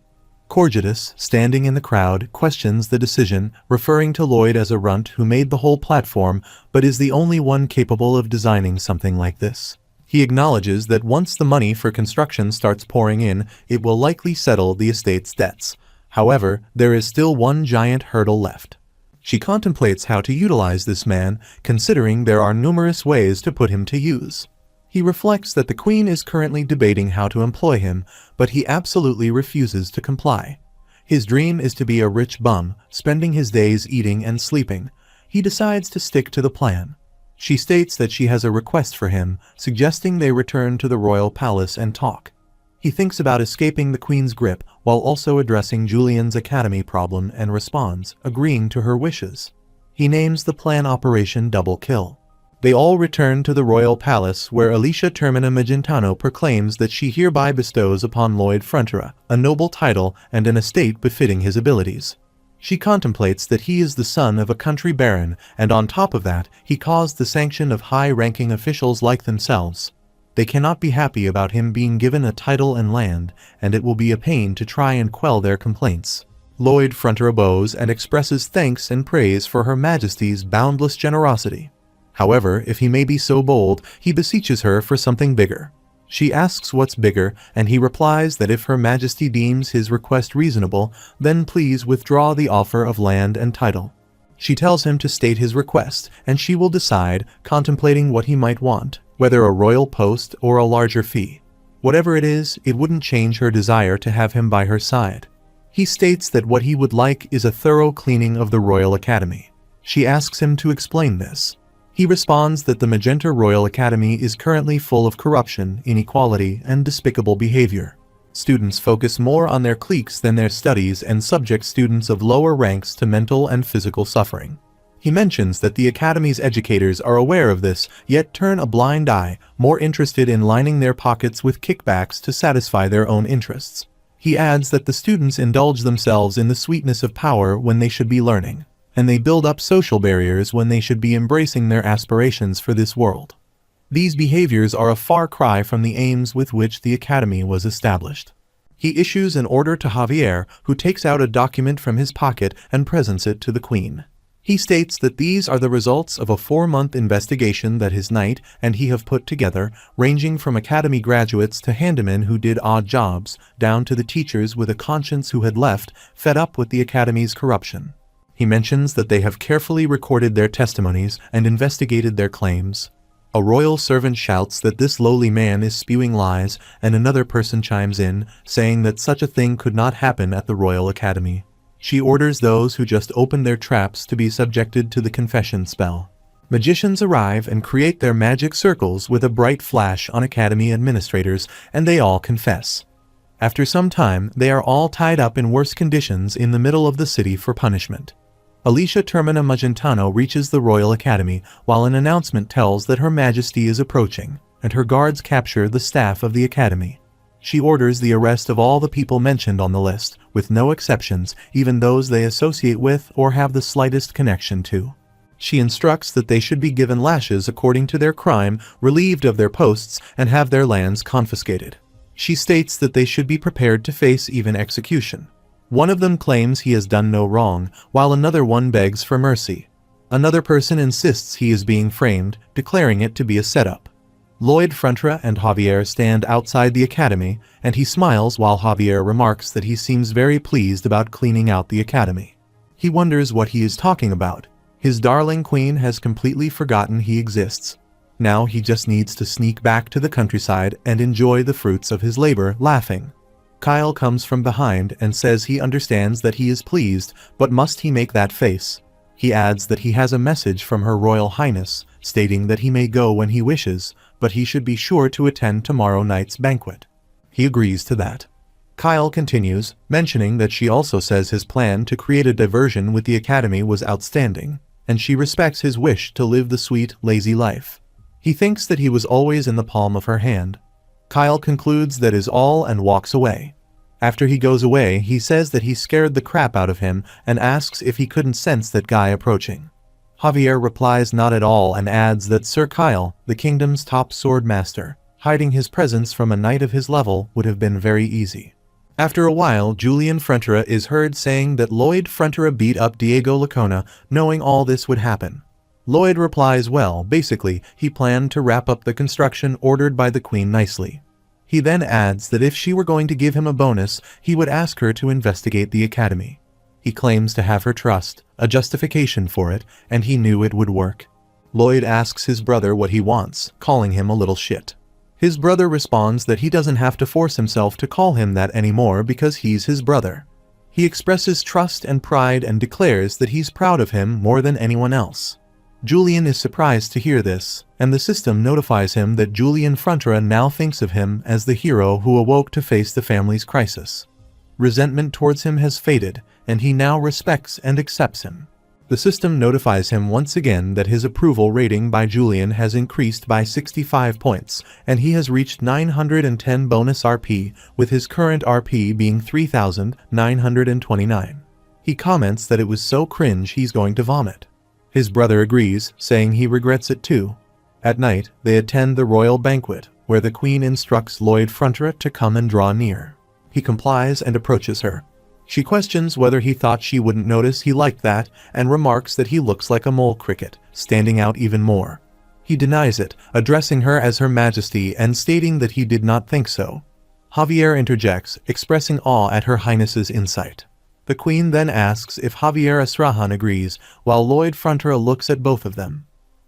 [SPEAKER 1] Corgetus, standing in the crowd, questions the decision, referring to Lloyd as a runt who made the whole platform but is the only one capable of designing something like this. He acknowledges that once the money for construction starts pouring in, it will likely settle the estate's debts. However, there is still one giant hurdle left. She contemplates how to utilize this man, considering there are numerous ways to put him to use. He reflects that the Queen is currently debating how to employ him, but he absolutely refuses to comply. His dream is to be a rich bum, spending his days eating and sleeping. He decides to stick to the plan. She states that she has a request for him, suggesting they return to the royal palace and talk. He thinks about escaping the Queen's grip while also addressing Julian's academy problem and responds, agreeing to her wishes. He names the plan Operation Double Kill. They all return to the royal palace where Alicia Termina Magentano proclaims that she hereby bestows upon Lloyd Frontier a noble title and an estate befitting his abilities. She contemplates that he is the son of a country baron, and on top of that, he caused the sanction of high-ranking officials like themselves. They cannot be happy about him being given a title and land, and it will be a pain to try and quell their complaints. Lloyd Frontier bows and expresses thanks and praise for Her Majesty's boundless generosity. However, if he may be so bold, he beseeches her for something bigger. She asks what's bigger, and he replies that if Her Majesty deems his request reasonable, then please withdraw the offer of land and title. She tells him to state his request, and she will decide, contemplating what he might want, whether a royal post or a larger fee. Whatever it is, it wouldn't change her desire to have him by her side. He states that what he would like is a thorough cleaning of the Royal Academy. She asks him to explain this. He responds that the Magenta Royal Academy is currently full of corruption, inequality, and despicable behavior. Students focus more on their cliques than their studies and subject students of lower ranks to mental and physical suffering. He mentions that the Academy's educators are aware of this, yet turn a blind eye, more interested in lining their pockets with kickbacks to satisfy their own interests. He adds that the students indulge themselves in the sweetness of power when they should be learning, and they build up social barriers when they should be embracing their aspirations for this world. These behaviors are a far cry from the aims with which the Academy was established. He issues an order to Javier, who takes out a document from his pocket and presents it to the Queen. He states that these are the results of a 4-month investigation that his knight and he have put together, ranging from Academy graduates to handymen who did odd jobs, down to the teachers with a conscience who had left, fed up with the Academy's corruption. He mentions that they have carefully recorded their testimonies and investigated their claims. A royal servant shouts that this lowly man is spewing lies, and another person chimes in, saying that such a thing could not happen at the Royal Academy. She orders those who just opened their traps to be subjected to the confession spell. Magicians arrive and create their magic circles with a bright flash on Academy administrators, and they all confess. After some time, they are all tied up in worse conditions in the middle of the city for punishment. Alicia Termina Magentano reaches the Royal Academy while an announcement tells that Her Majesty is approaching, and her guards capture the staff of the Academy. She orders the arrest of all the people mentioned on the list, with no exceptions, even those they associate with or have the slightest connection to. She instructs that they should be given lashes according to their crime, relieved of their posts, and have their lands confiscated. She states that they should be prepared to face even execution. One of them claims he has done no wrong, while another one begs for mercy. Another person insists he is being framed, declaring it to be a setup. Lloyd Frontra and Javier stand outside the academy, and he smiles while Javier remarks that he seems very pleased about cleaning out the academy. He wonders what he is talking about. His darling queen has completely forgotten he exists. Now he just needs to sneak back to the countryside and enjoy the fruits of his labor, laughing. Kyle comes from behind and says he understands that he is pleased, but must he make that face? He adds that he has a message from Her Royal Highness, stating that he may go when he wishes, but he should be sure to attend tomorrow night's banquet. He agrees to that. Kyle continues, mentioning that she also says his plan to create a diversion with the academy was outstanding, and she respects his wish to live the sweet, lazy life. He thinks that he was always in the palm of her hand. Kyle concludes that is all and walks away. After he goes away, he says that he scared the crap out of him and asks if he couldn't sense that guy approaching. Javier replies not at all and adds that Sir Kyle, the kingdom's top sword master, hiding his presence from a knight of his level would have been very easy. After a while, Julian Frontra is heard saying that Lloyd Frontra beat up Diego Lacona, knowing all this would happen. Lloyd replies well, basically, he planned to wrap up the construction ordered by the Queen nicely. He then adds that if she were going to give him a bonus, he would ask her to investigate the academy. He claims to have her trust, a justification for it, and he knew it would work. Lloyd asks his brother what he wants, calling him a little shit. His brother responds that he doesn't have to force himself to call him that anymore because he's his brother. He expresses trust and pride and declares that he's proud of him more than anyone else. Julian is surprised to hear this, and the system notifies him that Julian Frontra now thinks of him as the hero who awoke to face the family's crisis. Resentment towards him has faded, and he now respects and accepts him. The system notifies him once again that his approval rating by Julian has increased by 65 points, and he has reached 910 bonus RP, with his current RP being 3,929. He comments that it was so cringe he's going to vomit. His brother agrees, saying he regrets it too. At night, they attend the royal banquet, where the Queen instructs Lloyd Frontra to come and draw near. He complies and approaches her. She questions whether he thought she wouldn't notice he liked that, and remarks that he looks like a mole cricket, standing out even more. He denies it, addressing her as Her Majesty and stating that he did not think so. Javier interjects, expressing awe at Her Highness's insight. The Queen then asks if Javier Esrahan agrees, while Lloyd Frontra looks at both of them.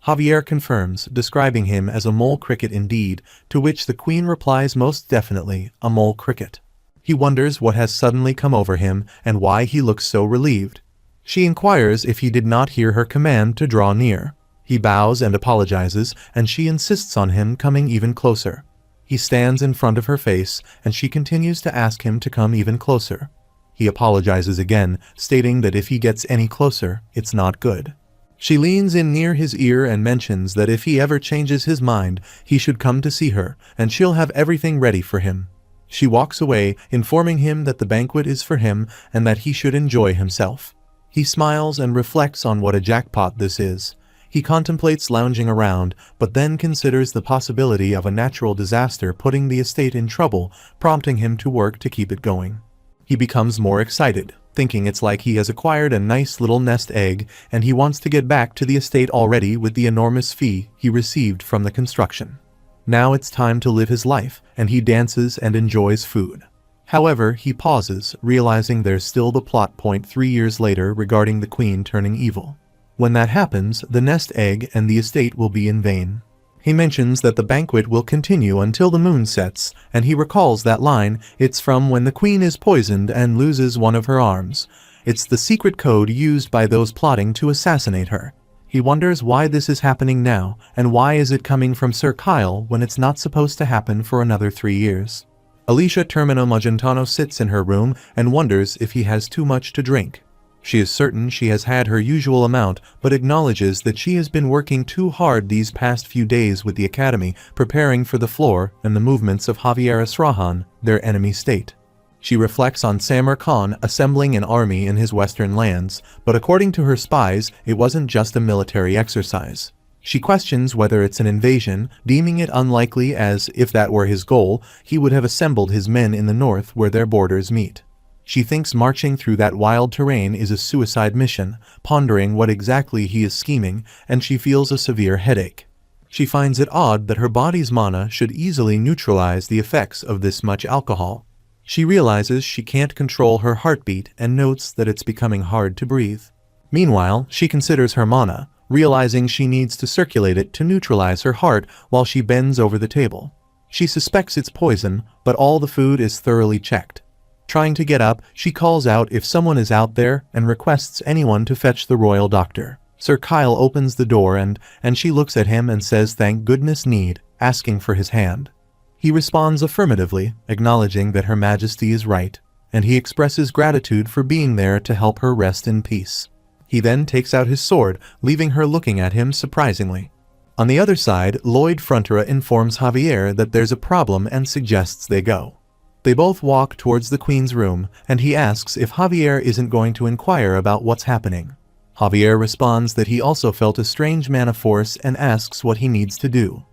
[SPEAKER 1] Javier confirms, describing him as a mole cricket indeed, to which the Queen replies most definitely, a mole cricket. He wonders what has suddenly come over him and why he looks so relieved. She inquires if he did not hear her command to draw near. He bows and apologizes, and she insists on him coming even closer. He stands in front of her face, and she continues to ask him to come even closer. He apologizes again, stating that if he gets any closer, it's not good. She leans in near his ear and mentions that if he ever changes his mind, he should come to see her, and she'll have everything ready for him. She walks away, informing him that the banquet is for him and that he should enjoy himself. He smiles and reflects on what a jackpot this is. He contemplates lounging around, but then considers the possibility of a natural disaster putting the estate in trouble, prompting him to work to keep it going. He becomes more excited, thinking it's like he has acquired a nice little nest egg, and he wants to get back to the estate already with the enormous fee he received from the construction. Now it's time to live his life, and he dances and enjoys food. However, he pauses, realizing there's still the plot point 3 years later regarding the Queen turning evil. When that happens, the nest egg and the estate will be in vain. He mentions that the banquet will continue until the moon sets, and he recalls that line, it's from when the Queen is poisoned and loses one of her arms. It's the secret code used by those plotting to assassinate her. He wonders why this is happening now, and why is it coming from Sir Kyle when it's not supposed to happen for another 3 years. Alicia Termino Magentano sits in her room and wonders if he has too much to drink. She is certain she has had her usual amount, but acknowledges that she has been working too hard these past few days with the Academy, preparing for the floor and the movements of Javier Esrahan, their enemy state. She reflects on Samir Khan assembling an army in his western lands, but according to her spies, it wasn't just a military exercise. She questions whether it's an invasion, deeming it unlikely as, if that were his goal, he would have assembled his men in the north where their borders meet. She thinks marching through that wild terrain is a suicide mission, pondering what exactly he is scheming, and she feels a severe headache. She finds it odd that her body's mana should easily neutralize the effects of this much alcohol. She realizes she can't control her heartbeat and notes that it's becoming hard to breathe. Meanwhile, she considers her mana, realizing she needs to circulate it to neutralize her heart while she bends over the table. She suspects it's poison, but all the food is thoroughly checked. Trying to get up, she calls out if someone is out there and requests anyone to fetch the royal doctor. Sir Kyle opens the door and she looks at him and says thank goodness need, asking for his hand. He responds affirmatively, acknowledging that Her Majesty is right, and he expresses gratitude for being there to help her rest in peace. He then takes out his sword, leaving her looking at him surprisingly. On the other side, Lloyd Frontera informs Javier that there's a problem and suggests they go. They both walk towards the Queen's room, and he asks if Javier isn't going to inquire about what's happening. Javier responds that he also felt a strange mana force and asks what he needs to do.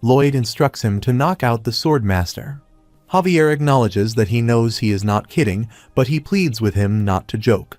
[SPEAKER 1] Lloyd instructs him to knock out the Sword Master. Javier acknowledges that he knows he is not kidding, but he pleads with him not to joke.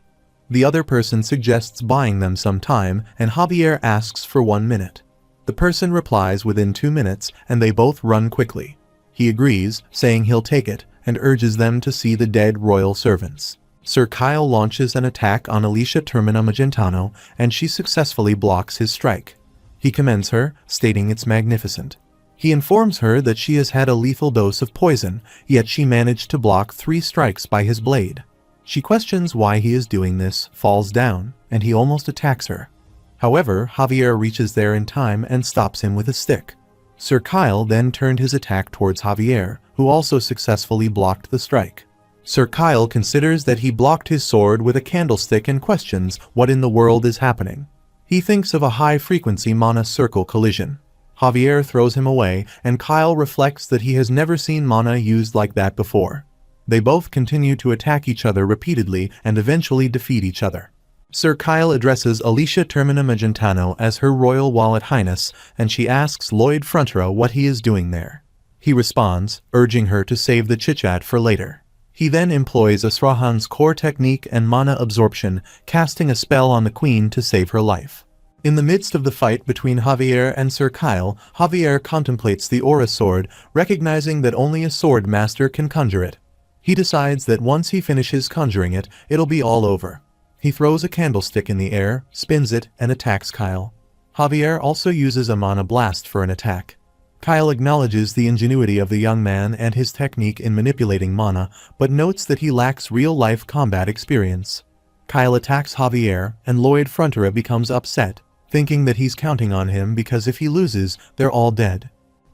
[SPEAKER 1] The other person suggests buying them some time, and Javier asks for 1 minute. The person replies within 2 minutes, and they both run quickly. He agrees, saying he'll take it, and urges them to see the dead royal servants. Sir Kyle launches an attack on Alicia Termina Magentano, and she successfully blocks his strike. He commends her, stating it's magnificent. He informs her that she has had a lethal dose of poison, yet she managed to block 3 strikes by his blade. She questions why he is doing this, falls down, and he almost attacks her. However, Javier reaches there in time and stops him with a stick. Sir Kyle then turned his attack towards Javier, who also successfully blocked the strike. Sir Kyle considers that he blocked his sword with a candlestick and questions what in the world is happening. He thinks of a high-frequency mana circle collision. Javier throws him away, and Kyle reflects that he has never seen mana used like that before. They both continue to attack each other repeatedly and eventually defeat each other. Sir Kyle addresses Alicia Termina Magentano as her Royal Wallet Highness, and she asks Lloyd Frontera what he is doing there. He responds, urging her to save the chit-chat for later. He then employs Asrahan's core technique and mana absorption, casting a spell on the Queen to save her life. In the midst of the fight between Javier and Sir Kyle, Javier contemplates the Aura Sword, recognizing that only a sword master can conjure it. He decides that once he finishes conjuring it, it'll be all over. He throws a candlestick in the air, spins it, and attacks Kyle. Javier also uses a mana blast for an attack. Kyle acknowledges the ingenuity of the young man and his technique in manipulating mana, but notes that he lacks real-life combat experience. Kyle attacks Javier, and Lloyd Frontera becomes upset, thinking that he's counting on him because if he loses, they're all dead.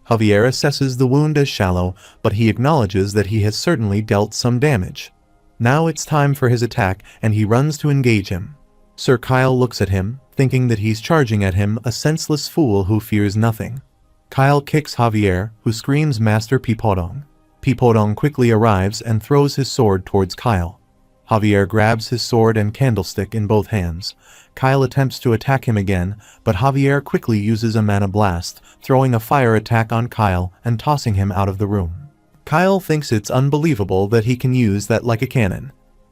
[SPEAKER 1] Javier assesses the wound as shallow, but he acknowledges that he has certainly dealt some damage. Now it's time for his attack, and he runs to engage him. Sir Kyle looks at him, thinking that he's charging at him, a senseless fool who fears nothing. Kyle kicks Javier, who screams Master Pipodong. Pipodong quickly arrives and throws his sword towards Kyle. Javier grabs his sword and candlestick in both hands. Kyle attempts to attack him again, but Javier quickly uses a mana blast, throwing a fire attack on Kyle and tossing him out of the room. Kyle thinks it's unbelievable that he can use that like a cannon.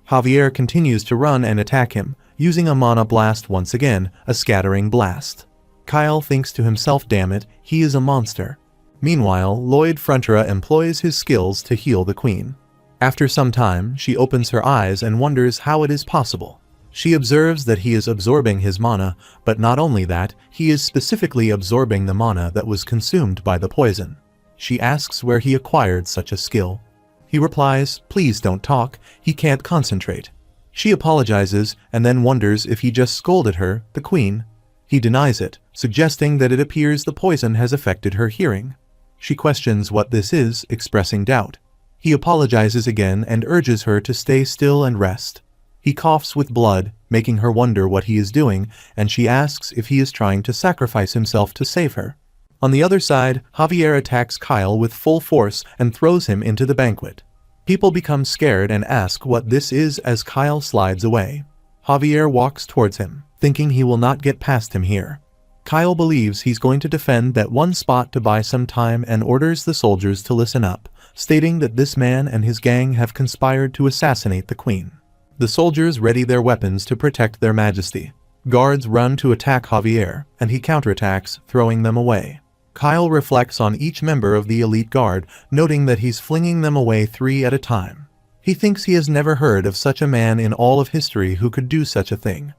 [SPEAKER 1] Javier continues to run and attack him, using a mana blast once again, a scattering blast. Kyle thinks to himself, damn it, he is a monster. Meanwhile, Lloyd Frontera employs his skills to heal the Queen. After some time, she opens her eyes and wonders how it is possible. She observes that he is absorbing his mana, but not only that, he is specifically absorbing the mana that was consumed by the poison. She asks where he acquired such a skill. He replies, please don't talk, he can't concentrate. She apologizes and then wonders if he just scolded her, the Queen. He denies it, suggesting that it appears the poison has affected her hearing. She questions what this is, expressing doubt. He apologizes again and urges her to stay still and rest. He coughs with blood, making her wonder what he is doing, and she asks if he is trying to sacrifice himself to save her. On the other side, Javier attacks Kyle with full force and throws him into the banquet. People become scared and ask what this is as Kyle slides away. Javier walks towards him, thinking he will not get past him here. Kyle believes he's going to defend that one spot to buy some time and orders the soldiers to listen up, stating that this man and his gang have conspired to assassinate the Queen. The soldiers ready their weapons to protect their majesty. Guards run to attack Javier, and he counterattacks, throwing them away. Kyle reflects on each member of the elite guard, noting that he's flinging them away 3 at a time. He thinks he has never heard of such a man in all of history who could do such a thing.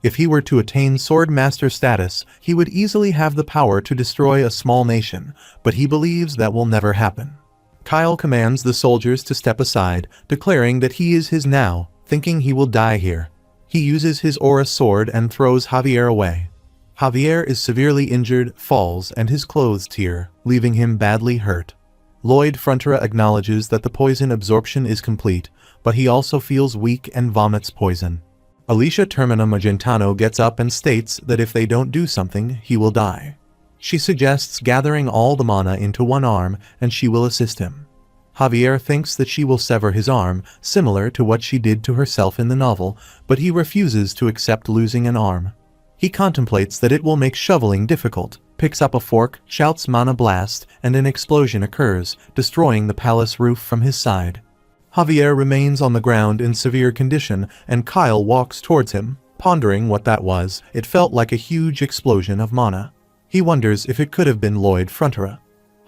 [SPEAKER 1] If he were to attain Sword Master status, he would easily have the power to destroy a small nation, but he believes that will never happen. Kyle commands the soldiers to step aside, declaring that he is his now, thinking he will die here. He uses his aura sword and throws Javier away. Javier is severely injured, falls, and his clothes tear, leaving him badly hurt. Lloyd Frontera acknowledges that the poison absorption is complete, but he also feels weak and vomits poison. Alicia Termina Magentano gets up and states that if they don't do something, he will die. She suggests gathering all the mana into one arm and she will assist him. Javier thinks that she will sever his arm, similar to what she did to herself in the novel, but he refuses to accept losing an arm. He contemplates that it will make shoveling difficult, picks up a fork, shouts Mana Blast, and an explosion occurs, destroying the palace roof from his side. Javier remains on the ground in severe condition, and Kyle walks towards him, pondering what that was. It felt like a huge explosion of mana. He wonders if it could have been Lloyd Frontera.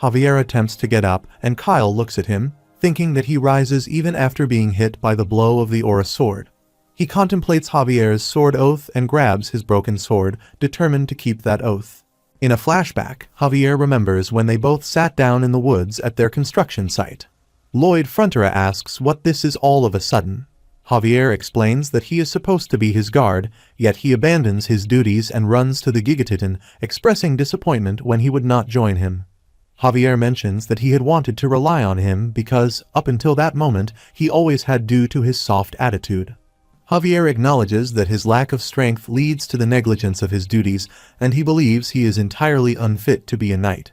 [SPEAKER 1] Javier attempts to get up, and Kyle looks at him, thinking that he rises even after being hit by the blow of the aura sword. He contemplates Javier's sword oath and grabs his broken sword, determined to keep that oath. In a flashback, Javier remembers when they both sat down in the woods at their construction site. Lloyd Frontera asks what this is all of a sudden. Javier explains that he is supposed to be his guard, yet he abandons his duties and runs to the Gigatitan, expressing disappointment when he would not join him. Javier mentions that he had wanted to rely on him because, up until that moment, he always had due to his soft attitude. Javier acknowledges that his lack of strength leads to the negligence of his duties, and he believes he is entirely unfit to be a knight.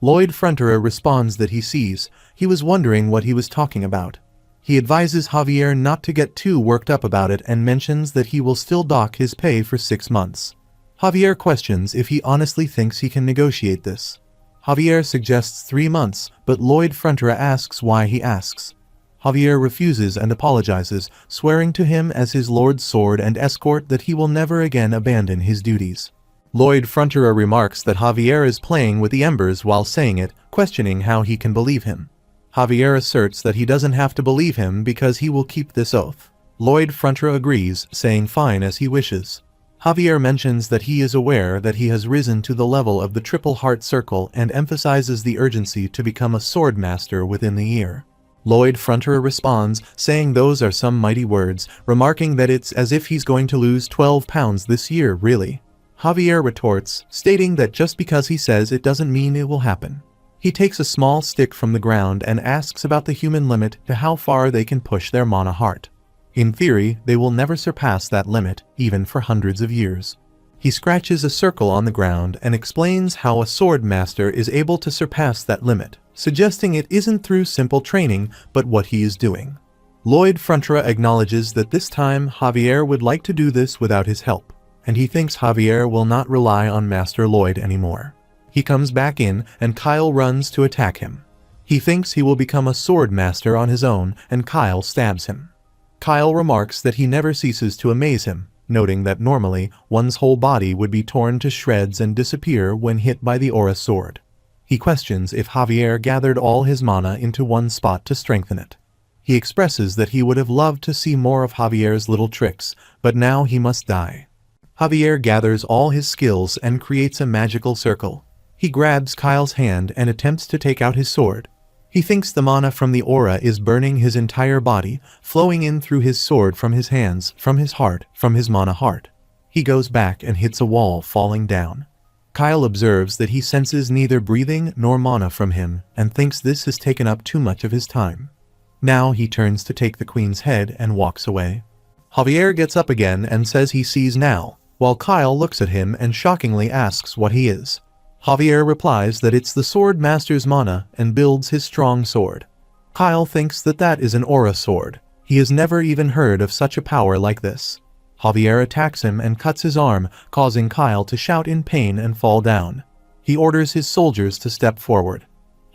[SPEAKER 1] Lloyd Frontera responds that he sees. He was wondering what he was talking about. He advises Javier not to get too worked up about it and mentions that he will still dock his pay for 6 months. Javier questions if he honestly thinks he can negotiate this. Javier suggests 3 months, but Lloyd Frontera asks why he asks. Javier refuses and apologizes, swearing to him as his lord's sword and escort that he will never again abandon his duties. Lloyd Frontera remarks that Javier is playing with the embers while saying it, questioning how he can believe him. Javier asserts that he doesn't have to believe him because he will keep this oath. Lloyd Frontera agrees, saying fine as he wishes. Javier mentions that he is aware that he has risen to the level of the Triple Heart Circle and emphasizes the urgency to become a sword master within the year. Lloyd Frontera responds, saying those are some mighty words, remarking that it's as if he's going to lose 12 pounds this year, really. Javier retorts, stating that just because he says it doesn't mean it will happen. He takes a small stick from the ground and asks about the human limit to how far they can push their mana heart. In theory, they will never surpass that limit, even for hundreds of years. He scratches a circle on the ground and explains how a sword master is able to surpass that limit, suggesting it isn't through simple training, but what he is doing. Lloyd Frontera acknowledges that this time Javier would like to do this without his help, and he thinks Javier will not rely on Master Lloyd anymore. He comes back in, and Kyle runs to attack him. He thinks he will become a sword master on his own, and Kyle stabs him. Kyle remarks that he never ceases to amaze him, noting that normally, one's whole body would be torn to shreds and disappear when hit by the aura sword. He questions if Javier gathered all his mana into one spot to strengthen it. He expresses that he would have loved to see more of Javier's little tricks, but now he must die. Javier gathers all his skills and creates a magical circle. He grabs Kyle's hand and attempts to take out his sword. He thinks the mana from the aura is burning his entire body, flowing in through his sword from his hands, from his heart, from his mana heart. He goes back and hits a wall, falling down. Kyle observes that he senses neither breathing nor mana from him, and thinks this has taken up too much of his time. Now he turns to take the queen's head and walks away. Javier gets up again and says he sees now, while Kyle looks at him and shockingly asks what he is. Javier replies that it's the sword master's mana and builds his strong sword. Kyle thinks that that is an aura sword. He has never even heard of such a power like this. Javier attacks him and cuts his arm, causing Kyle to shout in pain and fall down. He orders his soldiers to step forward.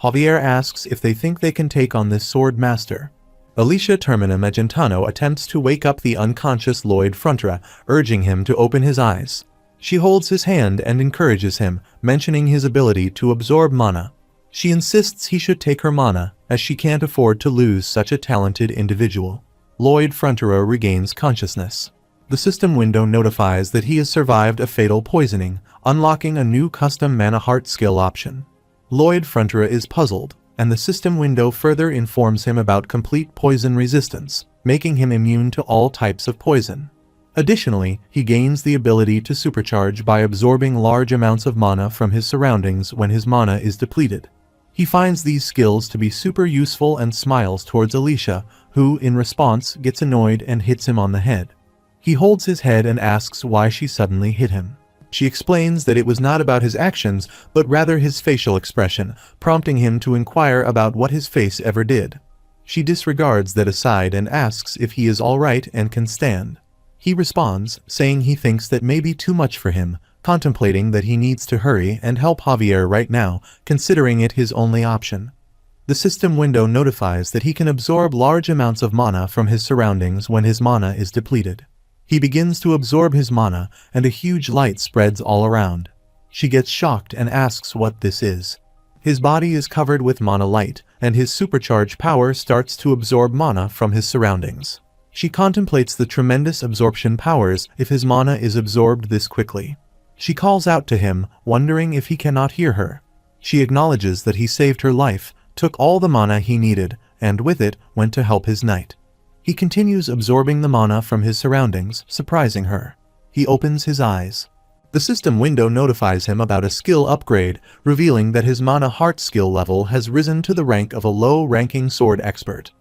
[SPEAKER 1] Javier asks if they think they can take on this sword master. Alicia Termina Magentano attempts to wake up the unconscious Lloyd Frontera, urging him to open his eyes. She holds his hand and encourages him, mentioning his ability to absorb mana. She insists he should take her mana, as she can't afford to lose such a talented individual. Lloyd Frontera regains consciousness. The system window notifies that he has survived a fatal poisoning, unlocking a new custom mana heart skill option. Lloyd Frontera is puzzled, and the system window further informs him about complete poison resistance, making him immune to all types of poison. Additionally, he gains the ability to supercharge by absorbing large amounts of mana from his surroundings when his mana is depleted. He finds these skills to be super useful and smiles towards Alicia, who, in response, gets annoyed and hits him on the head. He holds his head and asks why she suddenly hit him. She explains that it was not about his actions, but rather his facial expression, prompting him to inquire about what his face ever did. She disregards that aside and asks if he is alright and can stand. He responds, saying he thinks that may be too much for him, contemplating that he needs to hurry and help Javier right now, considering it his only option. The system window notifies that he can absorb large amounts of mana from his surroundings when his mana is depleted. He begins to absorb his mana, and a huge light spreads all around. She gets shocked and asks what this is. His body is covered with mana light, and his supercharged power starts to absorb mana from his surroundings. She contemplates the tremendous absorption powers if his mana is absorbed this quickly. She calls out to him, wondering if he cannot hear her. She acknowledges that he saved her life, took all the mana he needed, and with it, went to help his knight. He continues absorbing the mana from his surroundings, surprising her. He opens his eyes. The system window notifies him about a skill upgrade, revealing that his mana heart skill level has risen to the rank of a low-ranking sword expert.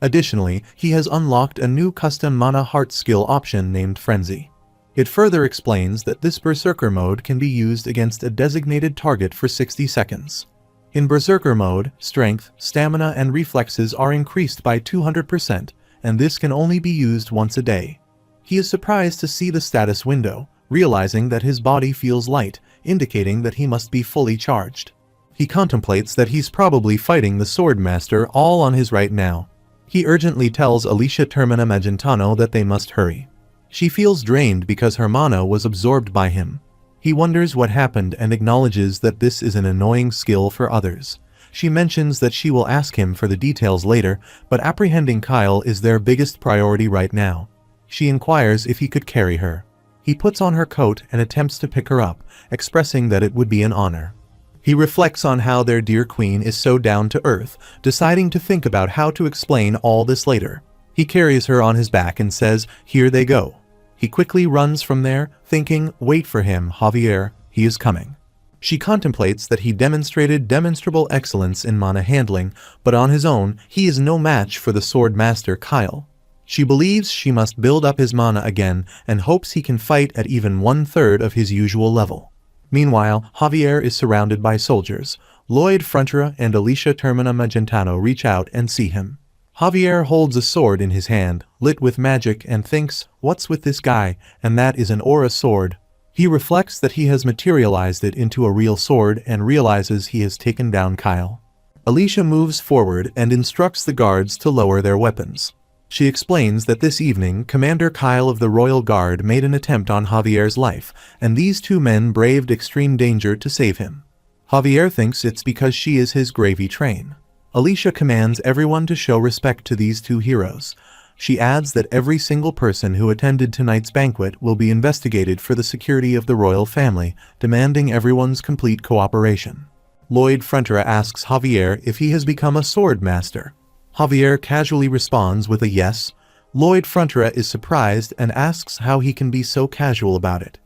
[SPEAKER 1] Additionally, he has unlocked a new custom mana heart skill option named Frenzy. It further explains that this Berserker mode can be used against a designated target for 60 seconds. In Berserker mode, strength, stamina, and reflexes are increased by 200%, and this can only be used once a day. He is surprised to see the status window, realizing that his body feels light, indicating that he must be fully charged. He contemplates that he's probably fighting the Sword Master all on his right now. He urgently tells Alicia Termina Magentano that they must hurry. She feels drained because her mana was absorbed by him. He wonders what happened and acknowledges that this is an annoying skill for others. She mentions that she will ask him for the details later, but apprehending Kyle is their biggest priority right now. She inquires if he could carry her. He puts on her coat and attempts to pick her up, expressing that it would be an honor. He reflects on how their dear queen is so down to earth, deciding to think about how to explain all this later. He carries her on his back and says, "Here they go." He quickly runs from there, thinking, "Wait for him, Javier, he is coming." She contemplates that he demonstrated demonstrable excellence in mana handling, but on his own, he is no match for the Sword Master Kyle. She believes she must build up his mana again and hopes he can fight at even 1/3 of his usual level. Meanwhile, Javier is surrounded by soldiers. Lloyd Frontera and Alicia Termina Magentano reach out and see him. Javier holds a sword in his hand, lit with magic, and thinks, "What's with this guy?" And that is an aura sword. He reflects that he has materialized it into a real sword and realizes he has taken down Kyle. Alicia moves forward and instructs the guards to lower their weapons. She explains that this evening Commander Kyle of the Royal Guard made an attempt on Javier's life, and these two men braved extreme danger to save him. Javier thinks it's because she is his gravy train. Alicia commands everyone to show respect to these two heroes. She adds that every single person who attended tonight's banquet will be investigated for the security of the royal family, demanding everyone's complete cooperation. Lloyd Frontera asks Javier if he has become a sword master. Javier casually responds with a yes. Lloyd Frontera is surprised and asks how he can be so casual about it.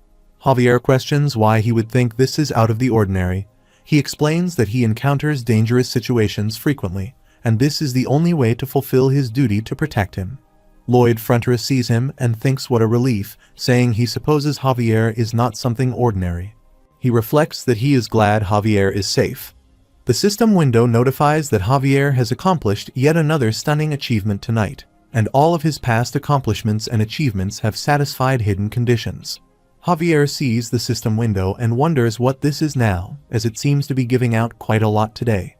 [SPEAKER 1] Javier questions why he would think this is out of the ordinary. He explains that he encounters dangerous situations frequently, and this is the only way to fulfill his duty to protect him. Lloyd Frontera sees him and thinks what a relief, saying he supposes Javier is not something ordinary. He reflects that he is glad Javier is safe. The system window notifies that Javier has accomplished yet another stunning achievement tonight, and all of his past accomplishments and achievements have satisfied hidden conditions. Javier sees the system window and wonders what this is now, as it seems to be giving out quite a lot today.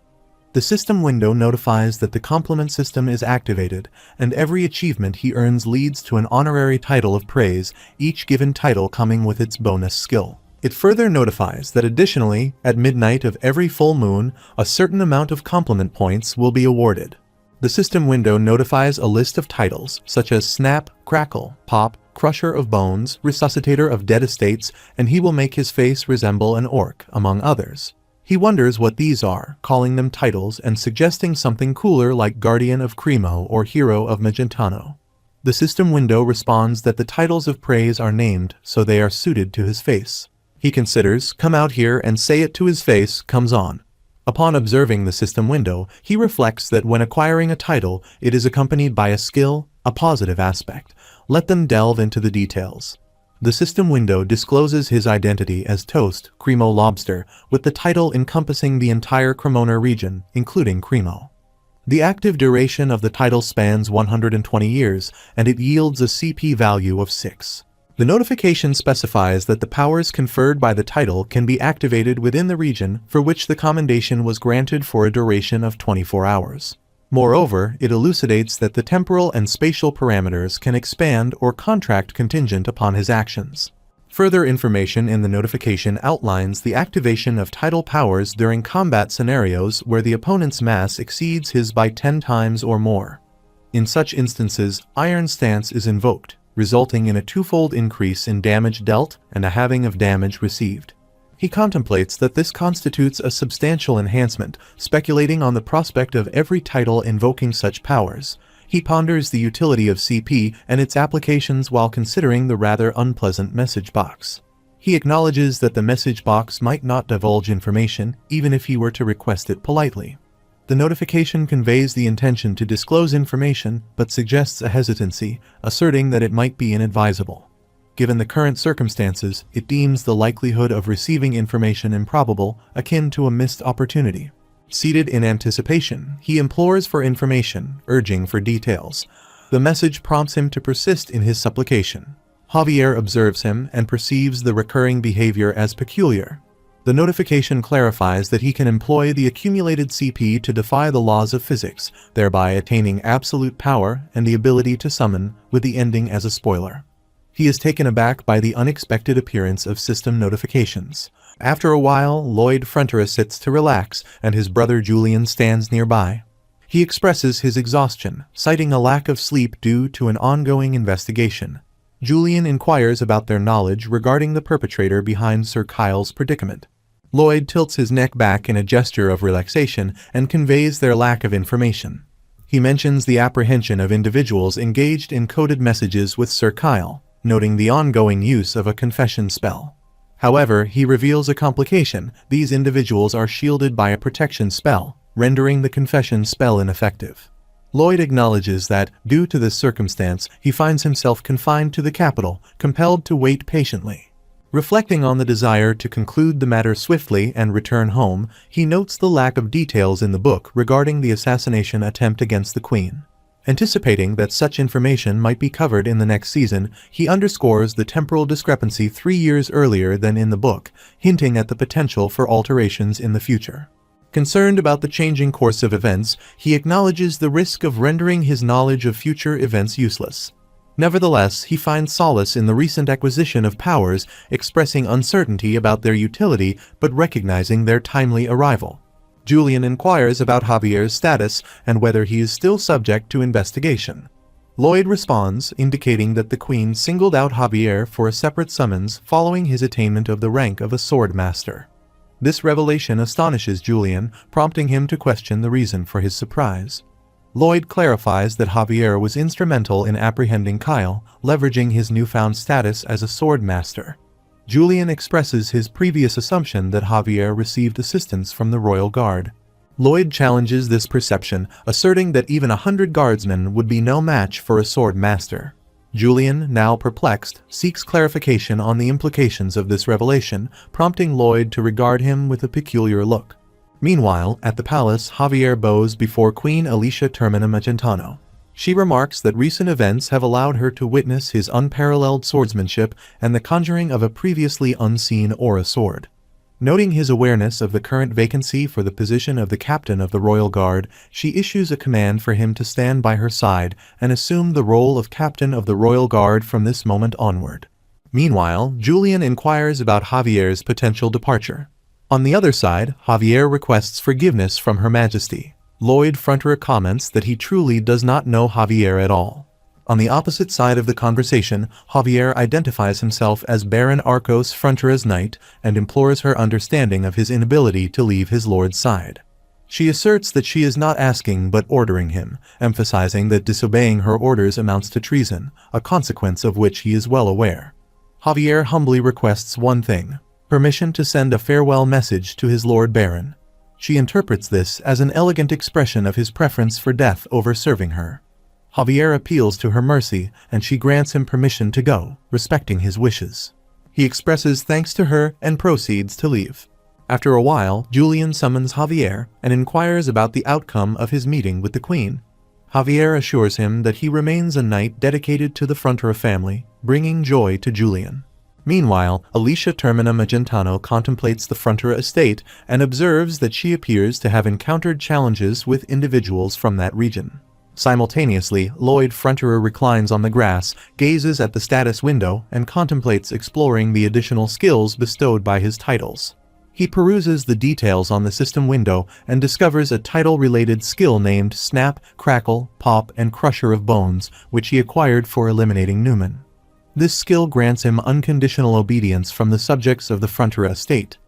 [SPEAKER 1] The system window notifies that the compliment system is activated, and every achievement he earns leads to an honorary title of praise, each given title coming with its bonus skill. It further notifies that additionally, at midnight of every full moon, a certain amount of compliment points will be awarded. The system window notifies a list of titles, such as Snap, Crackle, Pop, Crusher of Bones, Resuscitator of Dead Estates, and he will make his face resemble an orc, among others. He wonders what these are, calling them titles and suggesting something cooler like Guardian of Cremo or Hero of Magentano. The system window responds that the titles of praise are named so they are suited to his face. He considers, come out here and say it to his face, comes on. Upon observing the system window, he reflects that when acquiring a title, it is accompanied by a skill, a positive aspect. Let them delve into the details. The system window discloses his identity as Toast, Cremo Lobster, with the title encompassing the entire Cremona region, including Cremo. The active duration of the title spans 120 years, and it yields a CP value of 6. The notification specifies that the powers conferred by the title can be activated within the region for which the commendation was granted for a duration of 24 hours. Moreover, it elucidates that the temporal and spatial parameters can expand or contract contingent upon his actions. Further information in the notification outlines the activation of title powers during combat scenarios where the opponent's mass exceeds his by 10 times or more. In such instances, Iron Stance is invoked, resulting in a twofold increase in damage dealt and a halving of damage received. He contemplates that this constitutes a substantial enhancement, speculating on the prospect of every title invoking such powers. He ponders the utility of CP and its applications while considering the rather unpleasant message box. He acknowledges that the message box might not divulge information, even if he were to request it politely. The notification conveys the intention to disclose information, but suggests a hesitancy, asserting that it might be inadvisable. Given the current circumstances, it deems the likelihood of receiving information improbable, akin to a missed opportunity. Seated in anticipation, he implores for information, urging for details. The message prompts him to persist in his supplication. Javier observes him and perceives the recurring behavior as peculiar. The notification clarifies that he can employ the accumulated CP to defy the laws of physics, thereby attaining absolute power and the ability to summon, with the ending as a spoiler. He is taken aback by the unexpected appearance of system notifications. After a while, Lloyd Frontera sits to relax, and his brother Julian stands nearby. He expresses his exhaustion, citing a lack of sleep due to an ongoing investigation. Julian inquires about their knowledge regarding the perpetrator behind Sir Kyle's predicament. Lloyd tilts his neck back in a gesture of relaxation and conveys their lack of information. He mentions the apprehension of individuals engaged in coded messages with Sir Kyle, noting the ongoing use of a confession spell. However, he reveals a complication: these individuals are shielded by a protection spell, rendering the confession spell ineffective. Lloyd acknowledges that, due to this circumstance, he finds himself confined to the capital, compelled to wait patiently. Reflecting on the desire to conclude the matter swiftly and return home, he notes the lack of details in the book regarding the assassination attempt against the Queen. Anticipating that such information might be covered in the next season, he underscores the temporal discrepancy 3 years earlier than in the book, hinting at the potential for alterations in the future. Concerned about the changing course of events, he acknowledges the risk of rendering his knowledge of future events useless. Nevertheless, he finds solace in the recent acquisition of powers, expressing uncertainty about their utility but recognizing their timely arrival. Julian inquires about Javier's status and whether he is still subject to investigation. Lloyd responds, indicating that the Queen singled out Javier for a separate summons following his attainment of the rank of a sword master. This revelation astonishes Julian, prompting him to question the reason for his surprise. Lloyd clarifies that Javier was instrumental in apprehending Kyle, leveraging his newfound status as a sword master. Julian expresses his previous assumption that Javier received assistance from the Royal Guard. Lloyd challenges this perception, asserting that even 100 guardsmen would be no match for a sword master. Julian, now perplexed, seeks clarification on the implications of this revelation, prompting Lloyd to regard him with a peculiar look. Meanwhile, at the palace, Javier bows before Queen Alicia Termina Magentano. She remarks that recent events have allowed her to witness his unparalleled swordsmanship and the conjuring of a previously unseen aura sword. Noting his awareness of the current vacancy for the position of the captain of the Royal Guard, she issues a command for him to stand by her side and assume the role of captain of the Royal Guard from this moment onward. Meanwhile, Julian inquires about Javier's potential departure. On the other side, Javier requests forgiveness from Her Majesty. Lloyd Fronterer comments that he truly does not know Javier at all. On the opposite side of the conversation, Javier identifies himself as Baron Arcos Fronterer's knight and implores her understanding of his inability to leave his lord's side. She asserts that she is not asking but ordering him, emphasizing that disobeying her orders amounts to treason, a consequence of which he is well aware. Javier humbly requests one thing: permission to send a farewell message to his Lord Baron. She interprets this as an elegant expression of his preference for death over serving her. Javier appeals to her mercy, and she grants him permission to go, respecting his wishes. He expresses thanks to her and proceeds to leave. After a while, Julian summons Javier and inquires about the outcome of his meeting with the Queen. Javier assures him that he remains a knight dedicated to the Frontera family, bringing joy to Julian. Meanwhile, Alicia Termina Magentano contemplates the Frontera estate and observes that she appears to have encountered challenges with individuals from that region. Simultaneously, Lloyd Fronterer reclines on the grass, gazes at the status window, and contemplates exploring the additional skills bestowed by his titles. He peruses the details on the system window and discovers a title-related skill named Snap, Crackle, Pop, and Crusher of Bones, which he acquired for eliminating Newman. This skill grants him unconditional obedience from the subjects of the Frontera estate.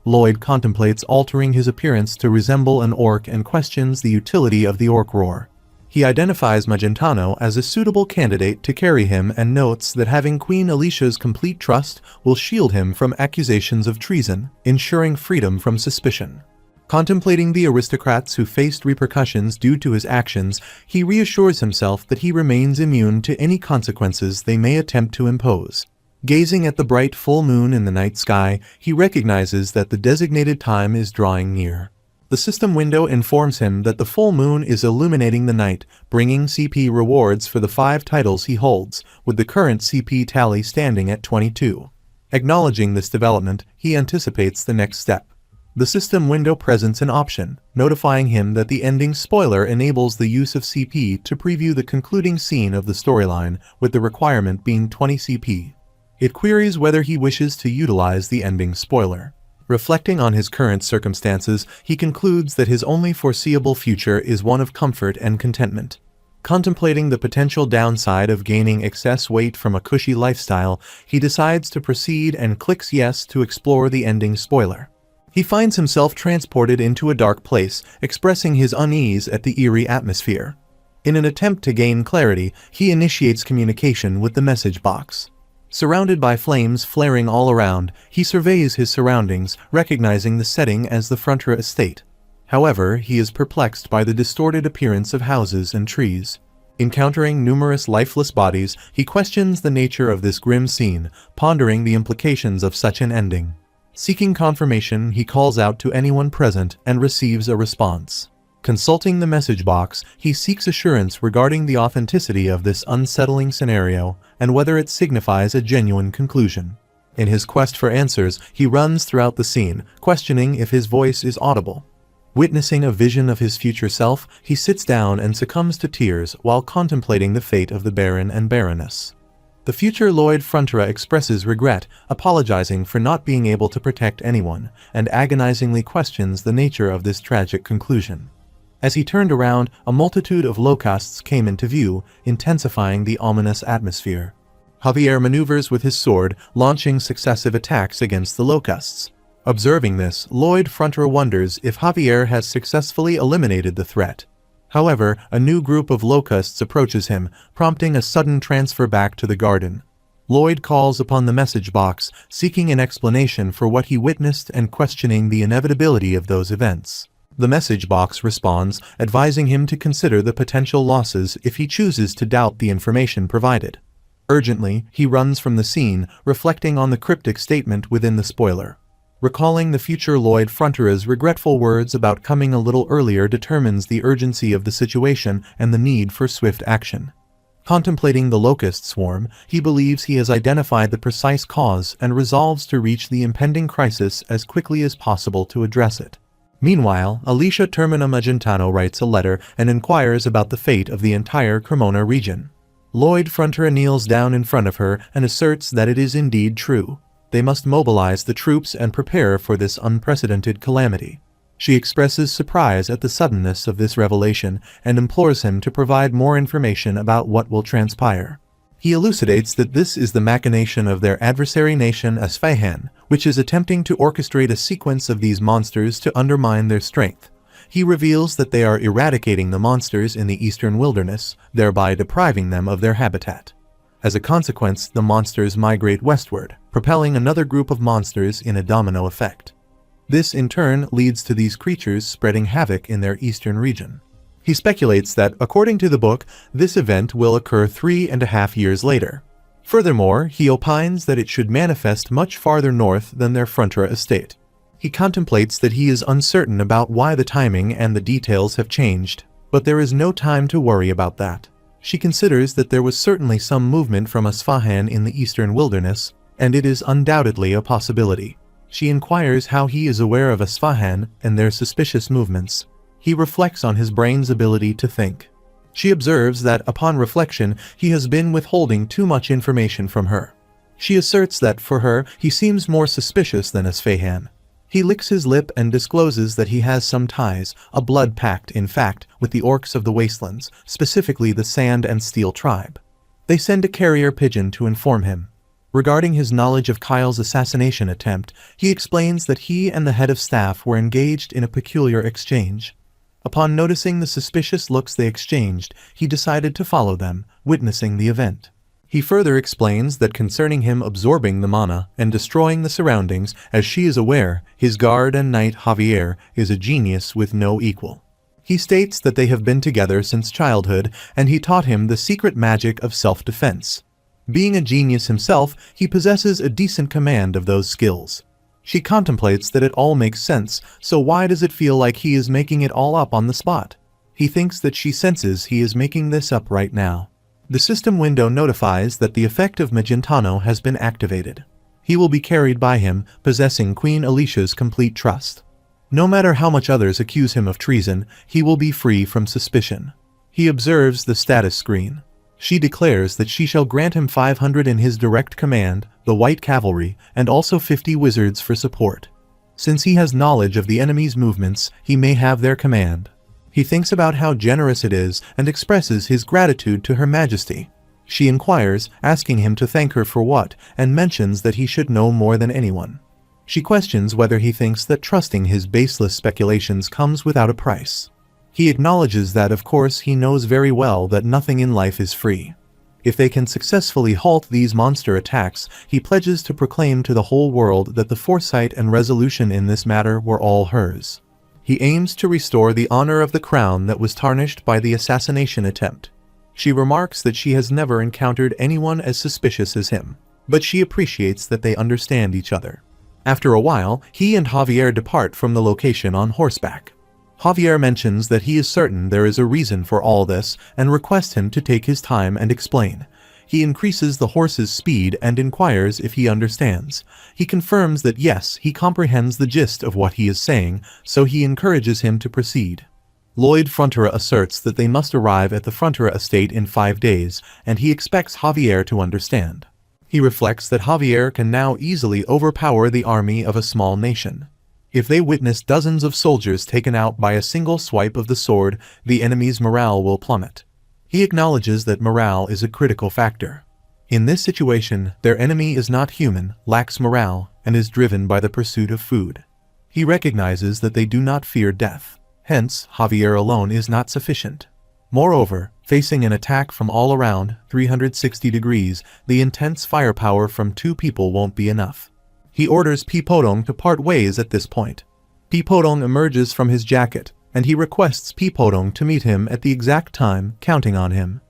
[SPEAKER 1] Lloyd contemplates altering his appearance to resemble an orc and questions the utility of the orc roar. He identifies Magentano as a suitable candidate to carry him and notes that having Queen Alicia's complete trust will shield him from accusations of treason, ensuring freedom from suspicion. Contemplating the aristocrats who faced repercussions due to his actions, he reassures himself that he remains immune to any consequences they may attempt to impose. Gazing at the bright full moon in the night sky, he recognizes that the designated time is drawing near. The system window informs him that the full moon is illuminating the night, bringing CP rewards for the 5 titles he holds, with the current CP tally standing at 22. Acknowledging this development, he anticipates the next step. The system window presents an option, notifying him that the ending spoiler enables the use of CP to preview the concluding scene of the storyline, with the requirement being 20 CP. It queries whether he wishes to utilize the ending spoiler. Reflecting on his current circumstances, he concludes that his only foreseeable future is one of comfort and contentment. Contemplating the potential downside of gaining excess weight from a cushy lifestyle, he decides to proceed and clicks yes to explore the ending spoiler. He finds himself transported into a dark place, expressing his unease at the eerie atmosphere. In an attempt to gain clarity, he initiates communication with the message box. Surrounded by flames flaring all around, he surveys his surroundings, recognizing the setting as the Frontera estate. However, he is perplexed by the distorted appearance of houses and trees. Encountering numerous lifeless bodies, he questions the nature of this grim scene, pondering the implications of such an ending. Seeking confirmation, he calls out to anyone present and receives a response. Consulting the message box, he seeks assurance regarding the authenticity of this unsettling scenario and whether it signifies a genuine conclusion. In his quest for answers, he runs throughout the scene, questioning if his voice is audible. Witnessing a vision of his future self, he sits down and succumbs to tears while contemplating the fate of the Baron and Baroness. The future Lloyd Frontera expresses regret, apologizing for not being able to protect anyone, and agonizingly questions the nature of this tragic conclusion. As he turned around, a multitude of locusts came into view, intensifying the ominous atmosphere. Javier maneuvers with his sword, launching successive attacks against the locusts. Observing this, Lloyd Frontera wonders if Javier has successfully eliminated the threat. However, a new group of locusts approaches him, prompting a sudden transfer back to the garden. Lloyd calls upon the message box, seeking an explanation for what he witnessed and questioning the inevitability of those events. The message box responds, advising him to consider the potential losses if he chooses to doubt the information provided. Urgently, he runs from the scene, reflecting on the cryptic statement within the spoiler. Recalling the future Lloyd Frontera's regretful words about coming a little earlier determines the urgency of the situation and the need for swift action. Contemplating the locust swarm, he believes he has identified the precise cause and resolves to reach the impending crisis as quickly as possible to address it. Meanwhile, Alicia Termina Magentano writes a letter and inquires about the fate of the entire Cremona region. Lloyd Frontera kneels down in front of her and asserts that it is indeed true. They must mobilize the troops and prepare for this unprecedented calamity. She expresses surprise at the suddenness of this revelation and implores him to provide more information about what will transpire. He elucidates that this is the machination of their adversary nation Esfahan, which is attempting to orchestrate a sequence of these monsters to undermine their strength. He reveals that they are eradicating the monsters in the eastern wilderness, thereby depriving them of their habitat. As a consequence, the monsters migrate westward, propelling another group of monsters in a domino effect. This in turn leads to these creatures spreading havoc in their eastern region. He speculates that, according to the book, this event will occur 3.5 years later. Furthermore, he opines that it should manifest much farther north than their Frontera estate. He contemplates that he is uncertain about why the timing and the details have changed, but there is no time to worry about that. She considers that there was certainly some movement from Esfahan in the eastern wilderness, and it is undoubtedly a possibility. She inquires how he is aware of Esfahan and their suspicious movements. He reflects on his brain's ability to think. She observes that, upon reflection, he has been withholding too much information from her. She asserts that, for her, he seems more suspicious than Esfahan. He licks his lip and discloses that he has some ties, a blood pact in fact, with the orcs of the wastelands, specifically the Sand and Steel tribe. They send a carrier pigeon to inform him. Regarding his knowledge of Kyle's assassination attempt, he explains that he and the head of staff were engaged in a peculiar exchange. Upon noticing the suspicious looks they exchanged, he decided to follow them, witnessing the event. He further explains that concerning him absorbing the mana and destroying the surroundings, as she is aware, his guard and knight Javier is a genius with no equal. He states that they have been together since childhood, and he taught him the secret magic of self-defense. Being a genius himself, he possesses a decent command of those skills. She contemplates that it all makes sense, so why does it feel like he is making it all up on the spot? He thinks that she senses he is making this up right now. The system window notifies that the effect of Magentano has been activated. He will be carried by him, possessing Queen Alicia's complete trust. No matter how much others accuse him of treason, he will be free from suspicion. He observes the status screen. She declares that she shall grant him 500 in his direct command, the White Cavalry, and also 50 wizards for support. Since he has knowledge of the enemy's movements, he may have their command. He thinks about how generous it is and expresses his gratitude to Her Majesty. She inquires, asking him to thank her for what, and mentions that he should know more than anyone. She questions whether he thinks that trusting his baseless speculations comes without a price. He acknowledges that, of course, he knows very well that nothing in life is free. If they can successfully halt these monster attacks, he pledges to proclaim to the whole world that the foresight and resolution in this matter were all hers. He aims to restore the honor of the crown that was tarnished by the assassination attempt. She remarks that she has never encountered anyone as suspicious as him, but she appreciates that they understand each other. After a while, he and Javier depart from the location on horseback. Javier mentions that he is certain there is a reason for all this and requests him to take his time and explain. He increases the horse's speed and inquires if he understands. He confirms that yes, he comprehends the gist of what he is saying, so he encourages him to proceed. Lloyd Frontera asserts that they must arrive at the Frontera estate in 5 days, and he expects Javier to understand. He reflects that Javier can now easily overpower the army of a small nation. If they witness dozens of soldiers taken out by a single swipe of the sword, the enemy's morale will plummet. He acknowledges that morale is a critical factor. In this situation, their enemy is not human, lacks morale, and is driven by the pursuit of food. He recognizes that they do not fear death. Hence, Javier alone is not sufficient. Moreover, facing an attack from all around, 360 degrees, the intense firepower from 2 people won't be enough. He orders Pipodong to part ways at this point. Pipodong emerges from his jacket, and he requests Pipodong to meet him at the exact time, counting on him.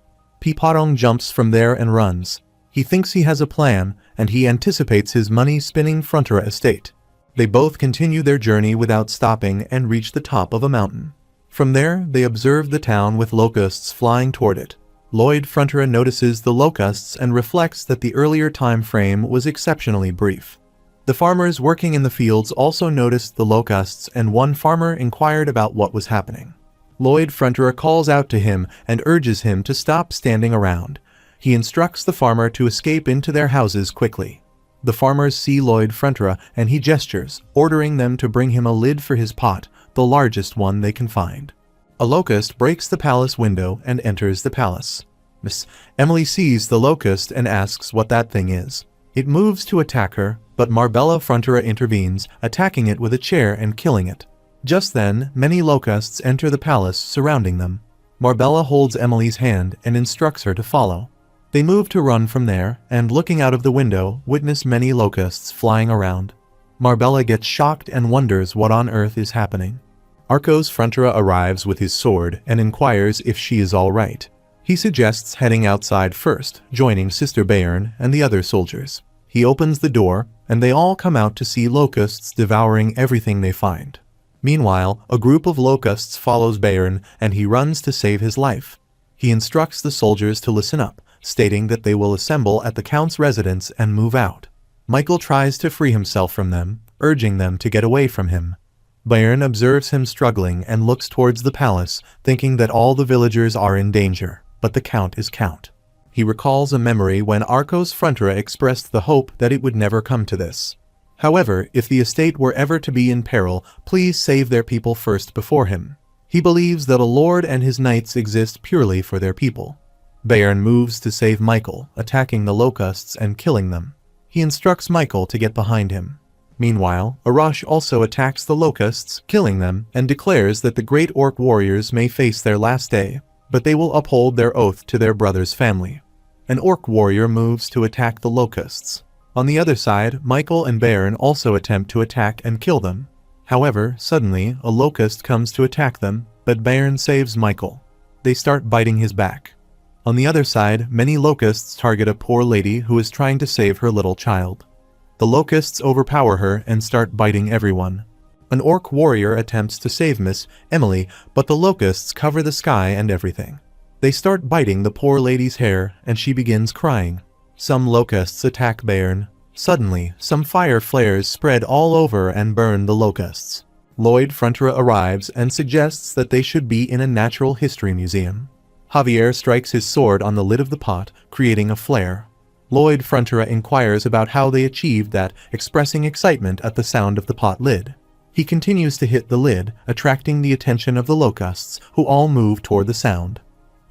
[SPEAKER 1] Pipodong jumps from there and runs. He thinks he has a plan, and he anticipates his money-spinning Frontera estate. They both continue their journey without stopping and reach the top of a mountain. From there, they observe the town with locusts flying toward it. Lloyd Frontera notices the locusts and reflects that the earlier time frame was exceptionally brief. The farmers working in the fields also noticed the locusts, and one farmer inquired about what was happening. Lloyd Frontera calls out to him and urges him to stop standing around. He instructs the farmer to escape into their houses quickly. The farmers see Lloyd Frontera and he gestures, ordering them to bring him a lid for his pot, the largest one they can find. A locust breaks the palace window and enters the palace. Miss Emily sees the locust and asks what that thing is. It moves to attack her, but Marbella Frontera intervenes, attacking it with a chair and killing it. Just then, many locusts enter the palace, surrounding them. Marbella holds Emily's hand and instructs her to follow. They move to run from there, and looking out of the window, witness many locusts flying around. Marbella gets shocked and wonders what on earth is happening. Arcos Frontera arrives with his sword and inquires if she is all right. He suggests heading outside first, joining Sister Bayern and the other soldiers. He opens the door, and they all come out to see locusts devouring everything they find. Meanwhile, a group of locusts follows Bayern, and he runs to save his life. He instructs the soldiers to listen up, stating that they will assemble at the Count's residence and move out. Michael tries to free himself from them, urging them to get away from him. Bayern observes him struggling and looks towards the palace, thinking that all the villagers are in danger, but the Count is Count. He recalls a memory when Arcos Frontera expressed the hope that it would never come to this. However, if the estate were ever to be in peril, please save their people first before him. He believes that a lord and his knights exist purely for their people. Bayern moves to save Michael, attacking the locusts and killing them. He instructs Michael to get behind him. Meanwhile, Arash also attacks the locusts, killing them, and declares that the great orc warriors may face their last day, but they will uphold their oath to their brother's family. An orc warrior moves to attack the locusts. On the other side, Michael and Bayern also attempt to attack and kill them. However, suddenly, a locust comes to attack them, but Bayern saves Michael. They start biting his back. On the other side, many locusts target a poor lady who is trying to save her little child. The locusts overpower her and start biting everyone. An orc warrior attempts to save Miss Emily, but the locusts cover the sky and everything. They start biting the poor lady's hair, and she begins crying. Some locusts attack Bayern. Suddenly, some fire flares spread all over and burn the locusts. Lloyd Frontera arrives and suggests that they should be in a natural history museum. Javier strikes his sword on the lid of the pot, creating a flare. Lloyd Frontera inquires about how they achieved that, expressing excitement at the sound of the pot lid. He continues to hit the lid, attracting the attention of the locusts, who all move toward the sound.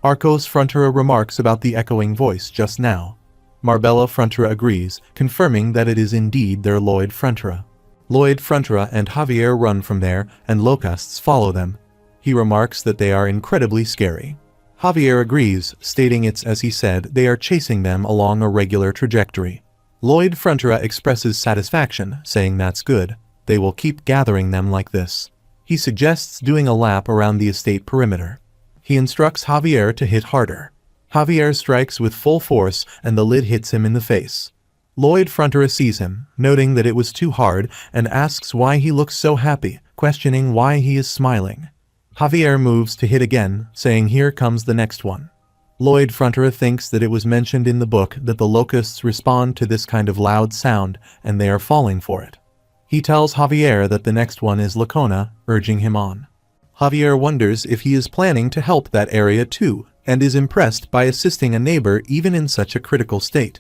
[SPEAKER 1] Arcos Frontera remarks about the echoing voice just now. Marbella Frontera agrees, confirming that it is indeed their Lloyd Frontera. Lloyd Frontera and Javier run from there, and locusts follow them. He remarks that they are incredibly scary. Javier agrees, stating it's as he said, they are chasing them along a regular trajectory. Lloyd Frontera expresses satisfaction, saying that's good. They will keep gathering them like this. He suggests doing a lap around the estate perimeter. He instructs Javier to hit harder. Javier strikes with full force and the lid hits him in the face. Lloyd Frontera sees him, noting that it was too hard, and asks why he looks so happy, questioning why he is smiling. Javier moves to hit again, saying here comes the next one. Lloyd Frontera thinks that it was mentioned in the book that the locusts respond to this kind of loud sound, and they are falling for it. He tells Javier that the next one is Lacona, urging him on. Javier wonders if he is planning to help that area too, and is impressed by assisting a neighbor even in such a critical state.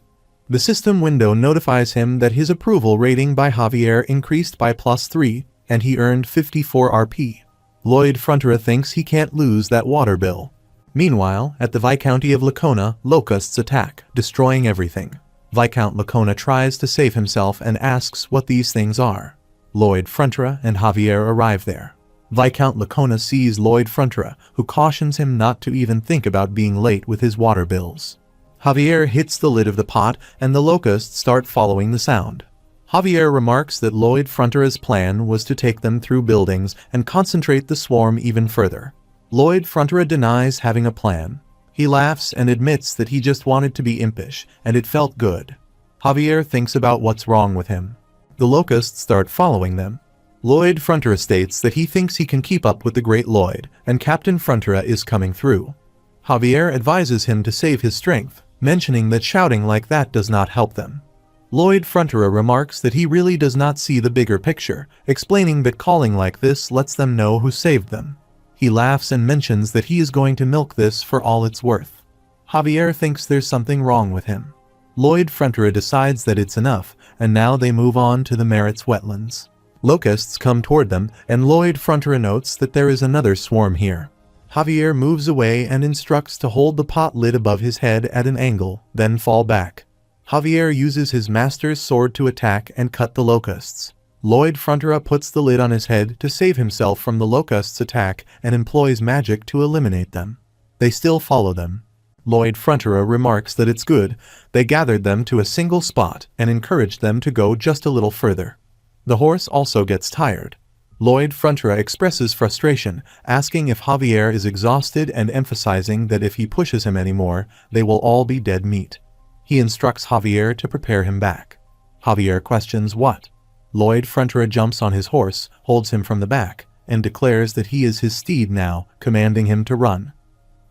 [SPEAKER 1] The system window notifies him that his approval rating by Javier increased by +3, and he earned 54 RP. Lloyd Frontera thinks he can't lose that water bill. Meanwhile, at the Viscounty of Lacona, locusts attack, destroying everything. Viscount Lacona tries to save himself and asks what these things are. Lloyd Frontera and Javier arrive there. Viscount Lacona sees Lloyd Frontera, who cautions him not to even think about being late with his water bills. Javier hits the lid of the pot, and the locusts start following the sound. Javier remarks that Lloyd Frontera's plan was to take them through buildings and concentrate the swarm even further. Lloyd Frontera denies having a plan. He laughs and admits that he just wanted to be impish, and it felt good. Javier thinks about what's wrong with him. The locusts start following them. Lloyd Frontera states that he thinks he can keep up with the Great Lloyd, and Captain Frontera is coming through. Javier advises him to save his strength, mentioning that shouting like that does not help them. Lloyd Frontera remarks that he really does not see the bigger picture, explaining that calling like this lets them know who saved them. He laughs and mentions that he is going to milk this for all it's worth. Javier thinks there's something wrong with him. Lloyd Frontera decides that it's enough, and now they move on to the Merit's wetlands. Locusts come toward them, and Lloyd Frontera notes that there is another swarm here. Javier moves away and instructs to hold the pot lid above his head at an angle, then fall back. Javier uses his master's sword to attack and cut the locusts. Lloyd Frontera puts the lid on his head to save himself from the locusts' attack and employs magic to eliminate them. They still follow them. Lloyd Frontera remarks that it's good. They gathered them to a single spot and encouraged them to go just a little further. The horse also gets tired. Lloyd Frontera expresses frustration, asking if Javier is exhausted and emphasizing that if he pushes him anymore, they will all be dead meat. He instructs Javier to prepare him back. Javier questions what. Lloyd Frontera jumps on his horse, holds him from the back, and declares that he is his steed now, commanding him to run.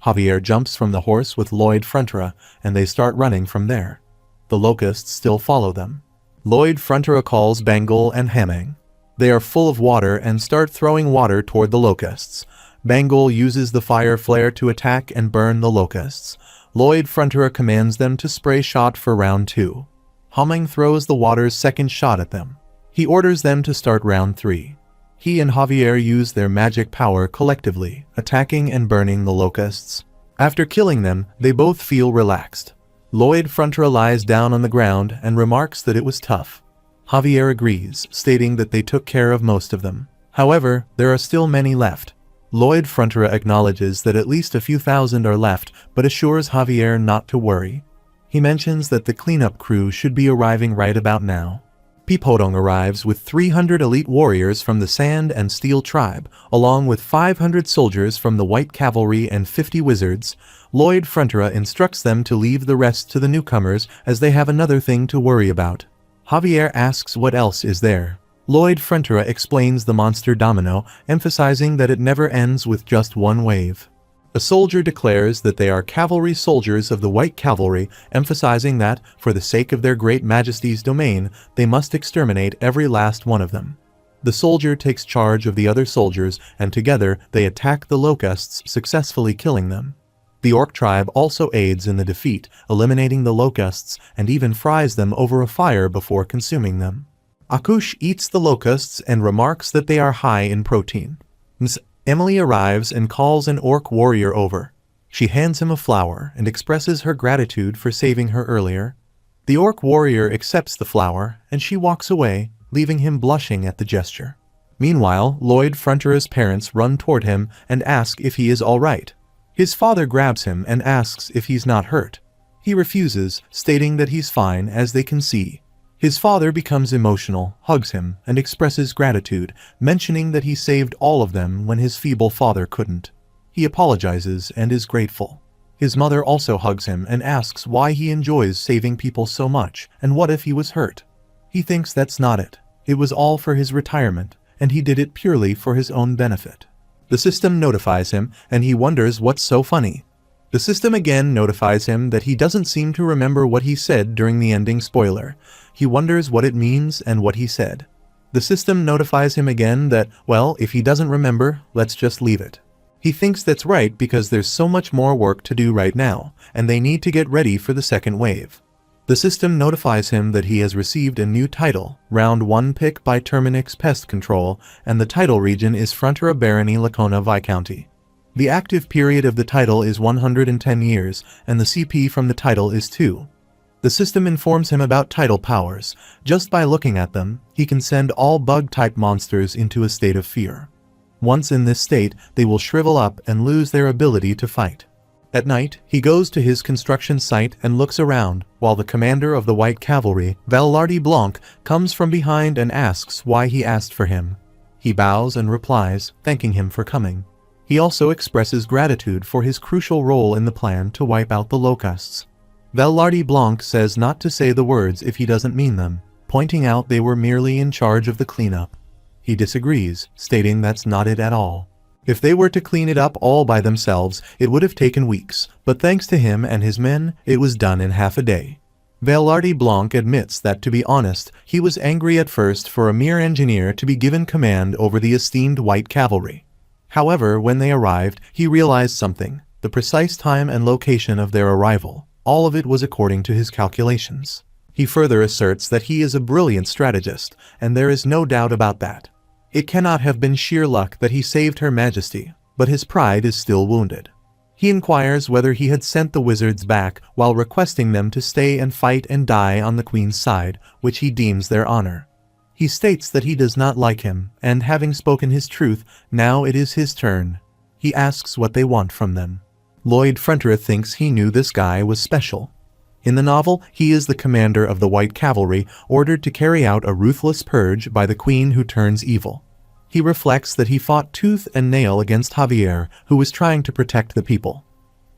[SPEAKER 1] Javier jumps from the horse with Lloyd Frontera, and they start running from there. The locusts still follow them. Lloyd Frontera calls Bangle and Hamang. They are full of water and start throwing water toward the locusts. Bangle uses the fire flare to attack and burn the locusts. Lloyd Frontera commands them to spray shot for round 2. Hamang throws the water's second shot at them. He orders them to start round 3. He and Javier use their magic power collectively, attacking and burning the locusts. After killing them, they both feel relaxed. Lloyd Frontera lies down on the ground and remarks that it was tough. Javier agrees, stating that they took care of most of them. However, there are still many left. Lloyd Frontera acknowledges that at least a few thousand are left, but assures Javier not to worry. He mentions that the cleanup crew should be arriving right about now. Pipodong arrives with 300 elite warriors from the Sand and Steel tribe, along with 500 soldiers from the White Cavalry and 50 wizards. Lloyd Frontera instructs them to leave the rest to the newcomers as they have another thing to worry about. Javier asks what else is there. Lloyd Frontera explains the monster domino, emphasizing that it never ends with just one wave. A soldier declares that they are cavalry soldiers of the White Cavalry, emphasizing that, for the sake of their great majesty's domain, they must exterminate every last one of them. The soldier takes charge of the other soldiers, and together they attack the locusts, successfully killing them. The Orc tribe also aids in the defeat, eliminating the locusts and even fries them over a fire before consuming them. Akush eats the locusts and remarks that they are high in protein. Ms. Emily arrives and calls an Orc warrior over. She hands him a flower and expresses her gratitude for saving her earlier. The Orc warrior accepts the flower and she walks away, leaving him blushing at the gesture. Meanwhile, Lloyd Frontera's parents run toward him and ask if he is all right. His father grabs him and asks if he's not hurt. He refuses, stating that he's fine as they can see. His father becomes emotional, hugs him, and expresses gratitude, mentioning that he saved all of them when his feeble father couldn't. He apologizes and is grateful. His mother also hugs him and asks why he enjoys saving people so much, and what if he was hurt. He thinks that's not it. It was all for his retirement, and he did it purely for his own benefit. The system notifies him, and he wonders what's so funny. The system again notifies him that he doesn't seem to remember what he said during the ending spoiler. He wonders what it means and what he said. The system notifies him again that, well, if he doesn't remember, let's just leave it. He thinks that's right because there's so much more work to do right now, and they need to get ready for the second wave. The system notifies him that he has received a new title, Round 1 pick by Terminix Pest Control, and the title region is Frontera Barony Lacona Viscounty. The active period of the title is 110 years, and the CP from the title is 2. The system informs him about title powers. Just by looking at them, he can send all bug-type monsters into a state of fear. Once in this state, they will shrivel up and lose their ability to fight. At night, he goes to his construction site and looks around, while the commander of the White Cavalry, Vallardi Blanc, comes from behind and asks why he asked for him. He bows and replies, thanking him for coming. He also expresses gratitude for his crucial role in the plan to wipe out the locusts. Vallardi Blanc says not to say the words if he doesn't mean them, pointing out they were merely in charge of the cleanup. He disagrees, stating that's not it at all. If they were to clean it up all by themselves, it would have taken weeks, but thanks to him and his men, it was done in half a day. Velarde Blanc admits that, to be honest, he was angry at first for a mere engineer to be given command over the esteemed white cavalry. However, when they arrived, he realized something: the precise time and location of their arrival. All of it was according to his calculations. He further asserts that he is a brilliant strategist, and there is no doubt about that. It cannot have been sheer luck that he saved Her Majesty, but his pride is still wounded. He inquires whether he had sent the wizards back while requesting them to stay and fight and die on the Queen's side, which he deems their honor. He states that he does not like him, and having spoken his truth, now it is his turn. He asks what they want from them. Lloyd Fronterer thinks he knew this guy was special. In the novel, he is the commander of the White Cavalry, ordered to carry out a ruthless purge by the Queen who turns evil. He reflects that he fought tooth and nail against Javier, who was trying to protect the people.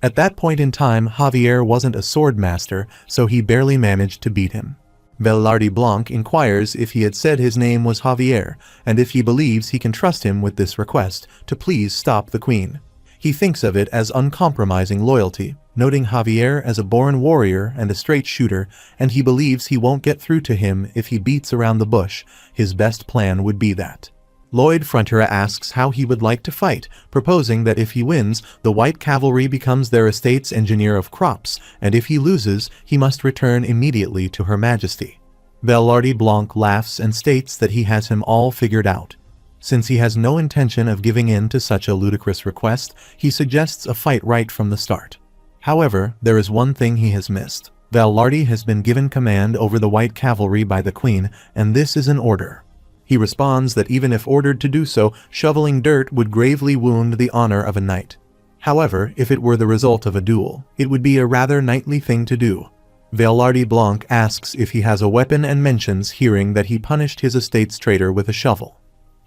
[SPEAKER 1] At that point in time, Javier wasn't a sword master, so he barely managed to beat him. Velarde Blanc inquires if he had said his name was Javier, and if he believes he can trust him with this request, to please stop the Queen. He thinks of it as uncompromising loyalty, noting Javier as a born warrior and a straight shooter, and he believes he won't get through to him if he beats around the bush. His best plan would be that. Lloyd Fronterer asks how he would like to fight, proposing that if he wins, the White Cavalry becomes their estate's engineer of crops, and if he loses, he must return immediately to Her Majesty. Velarde Blanc laughs and states that he has him all figured out. Since he has no intention of giving in to such a ludicrous request, he suggests a fight right from the start. However, there is one thing he has missed. Velarde has been given command over the White Cavalry by the Queen, and this is an order. He responds that even if ordered to do so, shoveling dirt would gravely wound the honor of a knight. However, if it were the result of a duel, it would be a rather knightly thing to do. Velarde Blanc asks if he has a weapon and mentions hearing that he punished his estate's traitor with a shovel.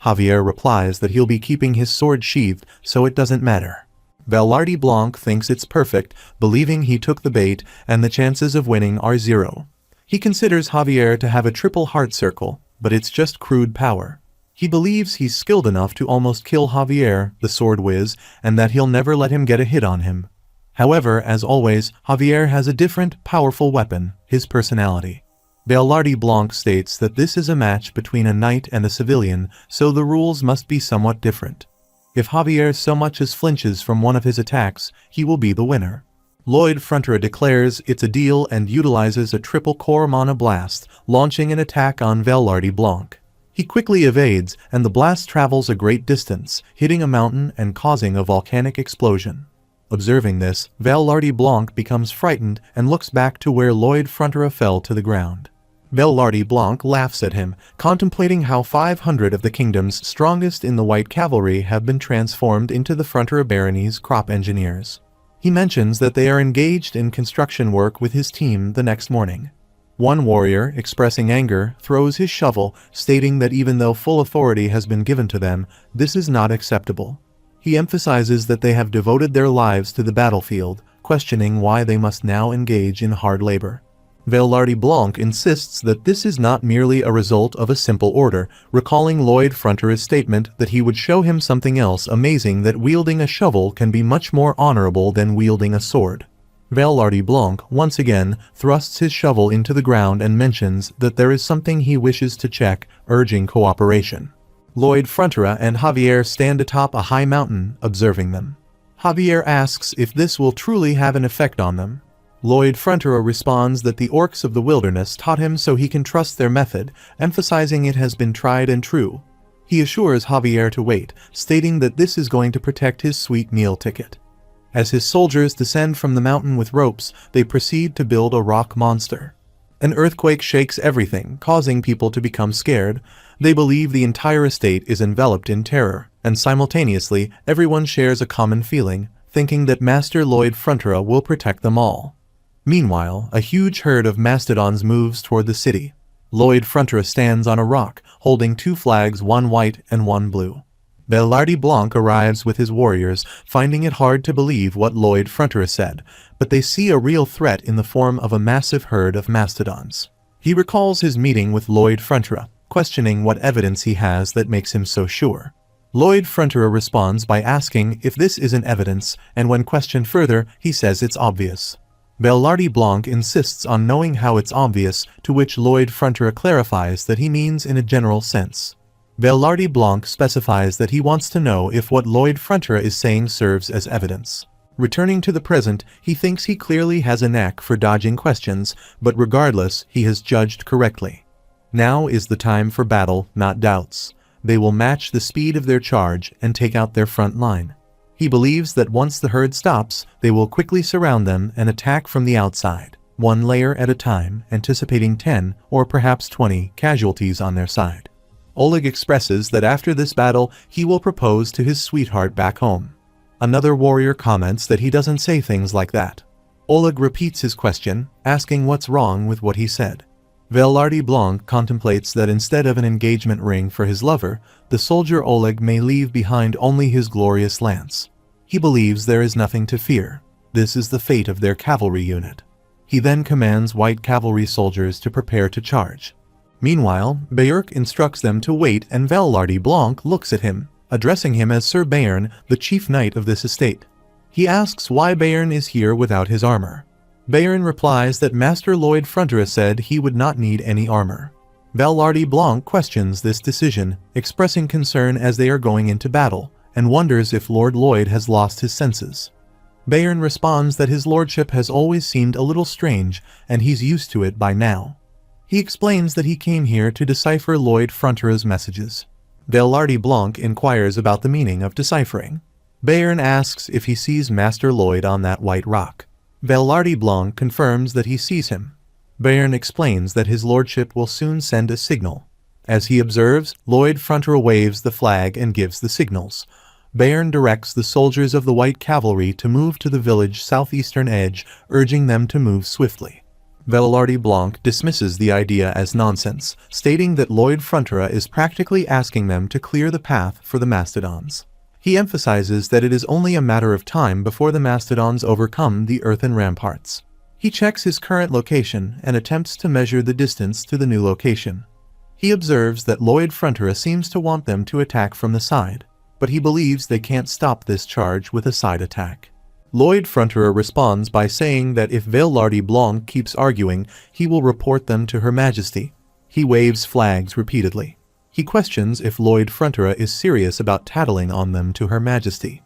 [SPEAKER 1] Javier replies that he'll be keeping his sword sheathed, so it doesn't matter. Velarde Blanc thinks it's perfect, believing he took the bait, and the chances of winning are 0. He considers Javier to have a triple heart circle, but it's just crude power. He believes he's skilled enough to almost kill Javier, the sword whiz, and that he'll never let him get a hit on him. However, as always, Javier has a different, powerful weapon: his personality. Velarde Blanc states that this is a match between a knight and a civilian, so the rules must be somewhat different. If Javier so much as flinches from one of his attacks, he will be the winner. Lloyd Fronterer declares it's a deal and utilizes a triple-core mana blast, launching an attack on Velarde Blanc. He quickly evades, and the blast travels a great distance, hitting a mountain and causing a volcanic explosion. Observing this, Velarde Blanc becomes frightened and looks back to where Lloyd Fronterer fell to the ground. Velarde Blanc laughs at him, contemplating how 500 of the kingdom's strongest in the White Cavalry have been transformed into the Fronterer barony's crop engineers. He mentions that they are engaged in construction work with his team the next morning. One warrior, expressing anger, throws his shovel, stating that even though full authority has been given to them, this is not acceptable. He emphasizes that they have devoted their lives to the battlefield, questioning why they must now engage in hard labor. Velarde Blanc insists that this is not merely a result of a simple order, recalling Lloyd Fronterer's statement that he would show him something else amazing, that wielding a shovel can be much more honorable than wielding a sword. Velarde Blanc, once again, thrusts his shovel into the ground and mentions that there is something he wishes to check, urging cooperation. Lloyd Fronterer and Javier stand atop a high mountain, observing them. Javier asks if this will truly have an effect on them. Lloyd Fronterer responds that the orcs of the wilderness taught him, so he can trust their method, emphasizing it has been tried and true. He assures Javier to wait, stating that this is going to protect his sweet meal ticket. As his soldiers descend from the mountain with ropes, they proceed to build a rock monster. An earthquake shakes everything, causing people to become scared. They believe the entire estate is enveloped in terror, and simultaneously, everyone shares a common feeling, thinking that Master Lloyd Fronterer will protect them all. Meanwhile, a huge herd of mastodons moves toward the city. Lloyd Fronterer stands on a rock, holding 2 flags, one white and one blue. Velarde Blanc arrives with his warriors, finding it hard to believe what Lloyd Fronterer said, but they see a real threat in the form of a massive herd of mastodons. He recalls his meeting with Lloyd Fronterer, questioning what evidence he has that makes him so sure. Lloyd Fronterer responds by asking if this isn't evidence, and when questioned further, he says it's obvious. Velarde Blanc insists on knowing how it's obvious, to which Lloyd Fronterer clarifies that he means in a general sense. Velarde Blanc specifies that he wants to know if what Lloyd Fronterer is saying serves as evidence. Returning to the present, he thinks he clearly has a knack for dodging questions, but regardless, he has judged correctly. Now is the time for battle, not doubts. They will match the speed of their charge and take out their front line. He believes that once the herd stops, they will quickly surround them and attack from the outside, one layer at a time, anticipating 10 or perhaps 20 casualties on their side. Oleg expresses that after this battle, he will propose to his sweetheart back home. Another warrior comments that he doesn't say things like that. Oleg repeats his question, asking what's wrong with what he said. Velarde Blanc contemplates that instead of an engagement ring for his lover, the soldier Oleg may leave behind only his glorious lance. He believes there is nothing to fear. This is the fate of their cavalry unit. He then commands white cavalry soldiers to prepare to charge. Meanwhile, Bayern instructs them to wait, and Velarde Blanc looks at him, addressing him as Sir Bayern, the chief knight of this estate. He asks why Bayern is here without his armor. Bayern replies that Master Lloyd Fronterer said he would not need any armor. Velarde Blanc questions this decision, expressing concern as they are going into battle, and wonders if Lord Lloyd has lost his senses. Bayern responds that his lordship has always seemed a little strange, and he's used to it by now. He explains that he came here to decipher Lloyd Fronterer's messages. Velarde Blanc inquires about the meaning of deciphering. Bayern asks if he sees Master Lloyd on that white rock. Velarde Blanc confirms that he sees him. Bayern explains that his lordship will soon send a signal. As he observes, Lloyd Fronterer waves the flag and gives the signals. Bayern directs the soldiers of the White Cavalry to move to the village's southeastern edge, urging them to move swiftly. Velarde Blanc dismisses the idea as nonsense, stating that Lloyd Fronterer is practically asking them to clear the path for the Mastodons. He emphasizes that it is only a matter of time before the Mastodons overcome the earthen ramparts. He checks his current location and attempts to measure the distance to the new location. He observes that Lloyd Fronterer seems to want them to attack from the side, but he believes they can't stop this charge with a side attack. Lloyd Fronterer responds by saying that if Velarde Blanc keeps arguing, he will report them to Her Majesty. He waves flags repeatedly. He questions if Lloyd Fronterer is serious about tattling on them to Her Majesty.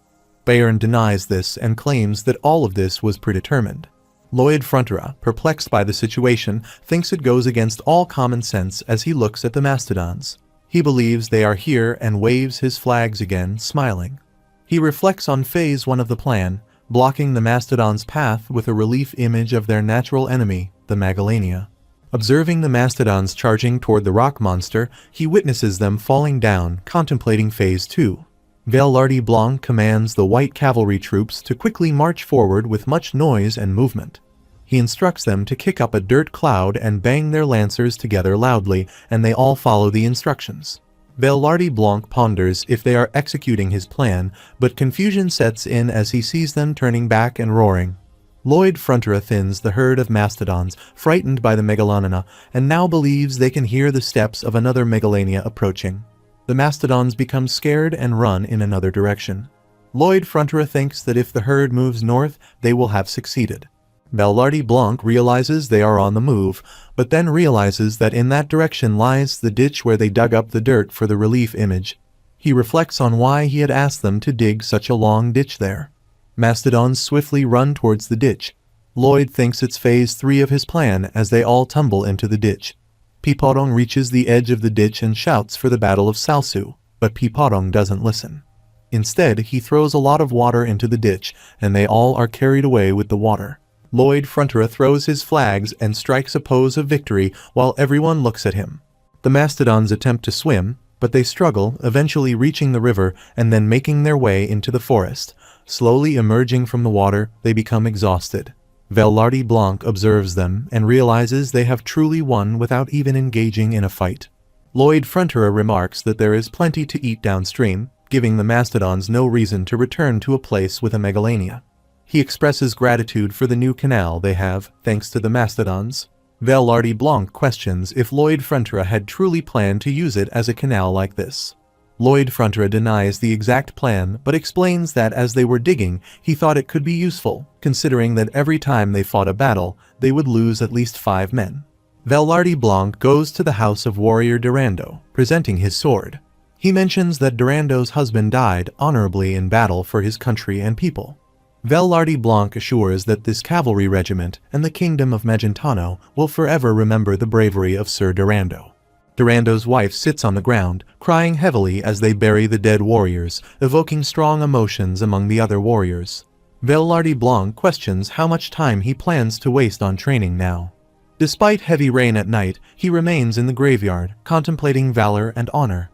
[SPEAKER 1] Bayern denies this and claims that all of this was predetermined. Lloyd Fronterer, perplexed by the situation, thinks it goes against all common sense as he looks at the Mastodons. He believes they are here and waves his flags again, smiling. He reflects on Phase 1 of the plan, blocking the Mastodons' path with a relief image of their natural enemy, the Megalania. Observing the Mastodons charging toward the rock monster, he witnesses them falling down, contemplating Phase 2. Velarde Blanc commands the White Cavalry troops to quickly march forward with much noise and movement. He instructs them to kick up a dirt cloud and bang their lancers together loudly, and they all follow the instructions. Velarde Blanc ponders if they are executing his plan, but confusion sets in as he sees them turning back and roaring. Lloyd Fronterer thins the herd of Mastodons, frightened by the Megalania, and now believes they can hear the steps of another Megalania approaching. The Mastodons become scared and run in another direction. Lloyd Fronterer thinks that if the herd moves north, they will have succeeded. Velarde Blanc realizes they are on the move, but then realizes that in that direction lies the ditch where they dug up the dirt for the relief image. He reflects on why he had asked them to dig such a long ditch there. Mastodons swiftly run towards the ditch. Lloyd thinks it's Phase 3 of his plan as they all tumble into the ditch. Piporong reaches the edge of the ditch and shouts for the Battle of Salsu, but Piporong doesn't listen. Instead, he throws a lot of water into the ditch, and they all are carried away with the water. Lloyd Fronterer throws his flags and strikes a pose of victory while everyone looks at him. The Mastodons attempt to swim, but they struggle, eventually reaching the river and then making their way into the forest. Slowly emerging from the water, they become exhausted. Velarde Blanc observes them and realizes they have truly won without even engaging in a fight. Lloyd Fronterer remarks that there is plenty to eat downstream, giving the Mastodons no reason to return to a place with a Megalania. He expresses gratitude for the new canal they have, thanks to the Mastodons. Velarde Blanc questions if Lloyd Fronterer had truly planned to use it as a canal like this. Lloyd Frontura denies the exact plan but explains that as they were digging, he thought it could be useful, considering that every time they fought a battle, they would lose at least 5 men. Velarde Blanc goes to the house of warrior Durando, presenting his sword. He mentions that Durando's husband died honorably in battle for his country and people. Velarde Blanc assures that this cavalry regiment and the kingdom of Magentano will forever remember the bravery of Sir Durando. Durando's wife sits on the ground, crying heavily as they bury the dead warriors, evoking strong emotions among the other warriors. Velarde Blanc questions how much time he plans to waste on training now. Despite heavy rain at night, he remains in the graveyard, contemplating valor and honor.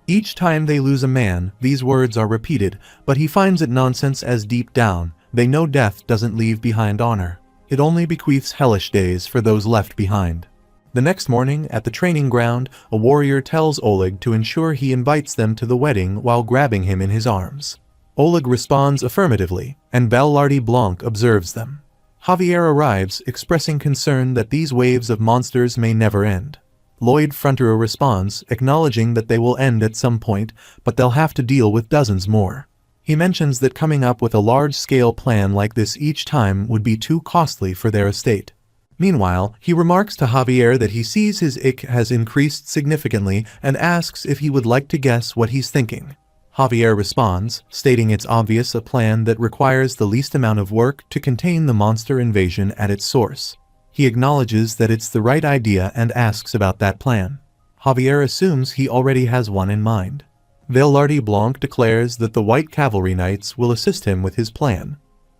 [SPEAKER 1] Each time they lose a man, these words are repeated, but he finds it nonsense as deep down, they know death doesn't leave behind honor. It only bequeaths hellish days for those left behind. The next morning, at the training ground, a warrior tells Oleg to ensure he invites them to the wedding while grabbing him in his arms. Oleg responds affirmatively, and Velarde Blanc observes them. Javier arrives, expressing concern that these waves of monsters may never end. Lloyd Frontura responds, acknowledging that they will end at some point, but they'll have to deal with dozens more. He mentions that coming up with a large-scale plan like this each time would be too costly for their estate. Meanwhile, he remarks to Javier that he sees his IQ has increased significantly and asks if he would like to guess what he's thinking. Javier responds, stating it's obvious a plan that requires the least amount of work to contain the monster invasion at its source. He acknowledges that it's the right idea and asks about that plan. Javier assumes he already has one in mind. Velarde Blanc declares that the White Cavalry Knights will assist him with his plan.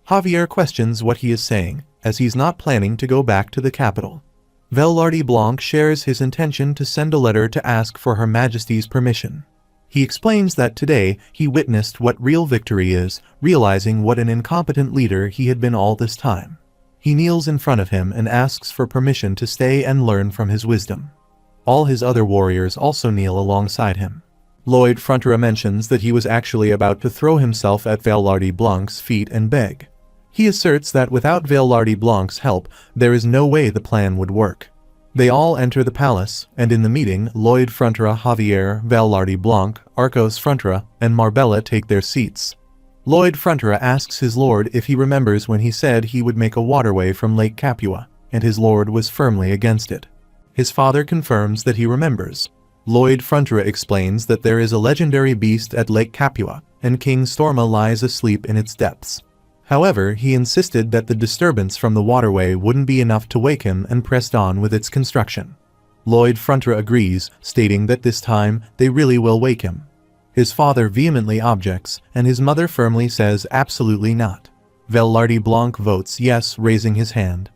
[SPEAKER 1] Javier questions what he is saying, as he's not planning to go back to the capital. Velarde Blanc shares his intention to send a letter to ask for Her Majesty's permission. He explains that today he witnessed what real victory is, realizing what an incompetent leader he had been all this time. He kneels in front of him and asks for permission to stay and learn from his wisdom. All his other warriors also kneel alongside him. Lloyd Frontura mentions that he was actually about to throw himself at Velarde Blanc's feet and beg. He asserts that without Velarde Blanc's help, there is no way the plan would work. They all enter the palace, and in the meeting, Lloyd Frontura, Javier, Velarde Blanc, Arcos Frontura, and Marbella take their seats. Lloyd Frontura asks his lord if he remembers when he said he would make a waterway from Lake Capua, and his lord was firmly against it. His father confirms that he remembers. Lloyd Frontura explains that there is a legendary beast at Lake Capua, and King Storma lies asleep in its depths. However, he insisted that the disturbance from the waterway wouldn't be enough to wake him and pressed on with its construction. Lloyd Frontura agrees, stating that this time they really will wake him. His father vehemently objects, and his mother firmly says absolutely not. Velarde Blanc votes yes, raising his hand.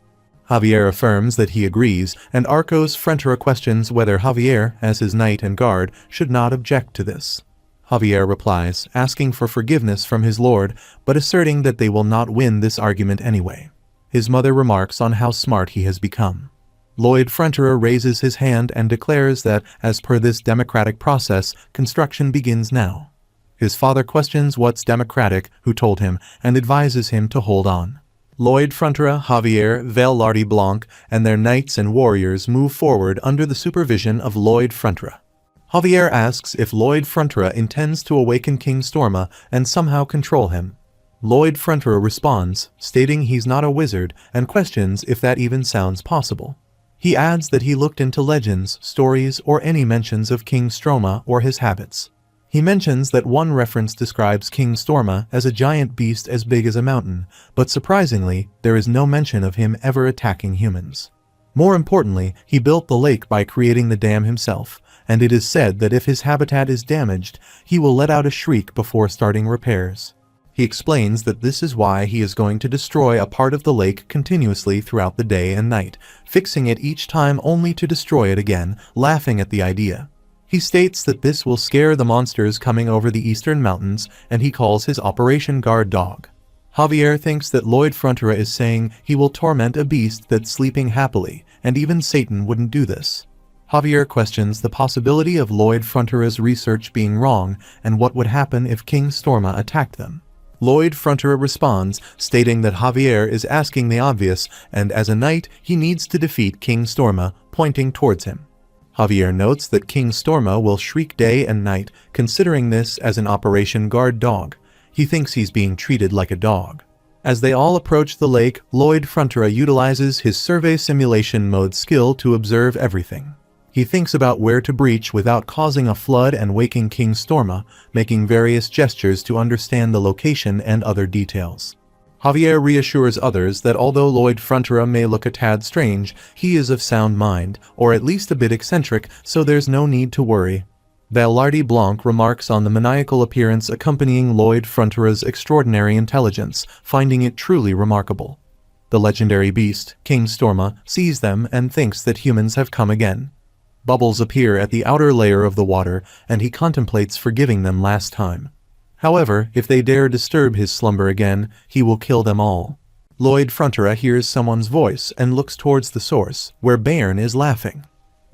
[SPEAKER 1] Javier affirms that he agrees, and Arcos Frontura questions whether Javier, as his knight and guard, should not object to this. Javier replies, asking for forgiveness from his lord, but asserting that they will not win this argument anyway. His mother remarks on how smart he has become. Lloyd Frontura raises his hand and declares that, as per this democratic process, construction begins now. His father questions what's democratic, who told him, and advises him to hold on. Lloyd Frontura, Javier, Velarde Blanc, and their knights and warriors move forward under the supervision of Lloyd Frontura. Javier asks if Lloyd Frontura intends to awaken King Storma and somehow control him. Lloyd Frontura responds, stating he's not a wizard, and questions if that even sounds possible. He adds that he looked into legends, stories, or any mentions of King Storma or his habits. He mentions that one reference describes King Storma as a giant beast as big as a mountain, but surprisingly, there is no mention of him ever attacking humans. More importantly, he built the lake by creating the dam himself, and it is said that if his habitat is damaged, he will let out a shriek before starting repairs. He explains that this is why he is going to destroy a part of the lake continuously throughout the day and night, fixing it each time only to destroy it again, laughing at the idea. He states that this will scare the monsters coming over the eastern mountains, and he calls his Operation Guard Dog. Javier thinks that Lloyd Frontura is saying he will torment a beast that's sleeping happily, and even Satan wouldn't do this. Javier questions the possibility of Lloyd Frontura's research being wrong and what would happen if King Storma attacked them. Lloyd Frontura responds, stating that Javier is asking the obvious, and as a knight, he needs to defeat King Storma, pointing towards him. Javier notes that King Storma will shriek day and night, considering this as an Operation Guard dog. He thinks he's being treated like a dog. As they all approach the lake, Lloyd Frontera utilizes his survey simulation mode skill to observe everything. He thinks about where to breach without causing a flood and waking King Storma, making various gestures to understand the location and other details. Javier reassures others that although Lloyd Frontera may look a tad strange, he is of sound mind, or at least a bit eccentric, so there's no need to worry. Velarde Blanc remarks on the maniacal appearance accompanying Lloyd Frontera's extraordinary intelligence, finding it truly remarkable. The legendary beast, King Storma, sees them and thinks that humans have come again. Bubbles appear at the outer layer of the water, and he contemplates forgiving them last time. However, if they dare disturb his slumber again, he will kill them all. Lloyd Frontera hears someone's voice and looks towards the source, where Bayern is laughing.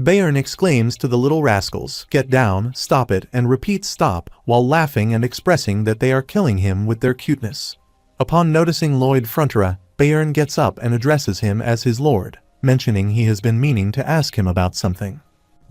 [SPEAKER 1] Bayern exclaims to the little rascals, "Get down, stop it," and repeats stop, while laughing and expressing that they are killing him with their cuteness. Upon noticing Lloyd Frontera, Bayern gets up and addresses him as his lord, mentioning he has been meaning to ask him about something.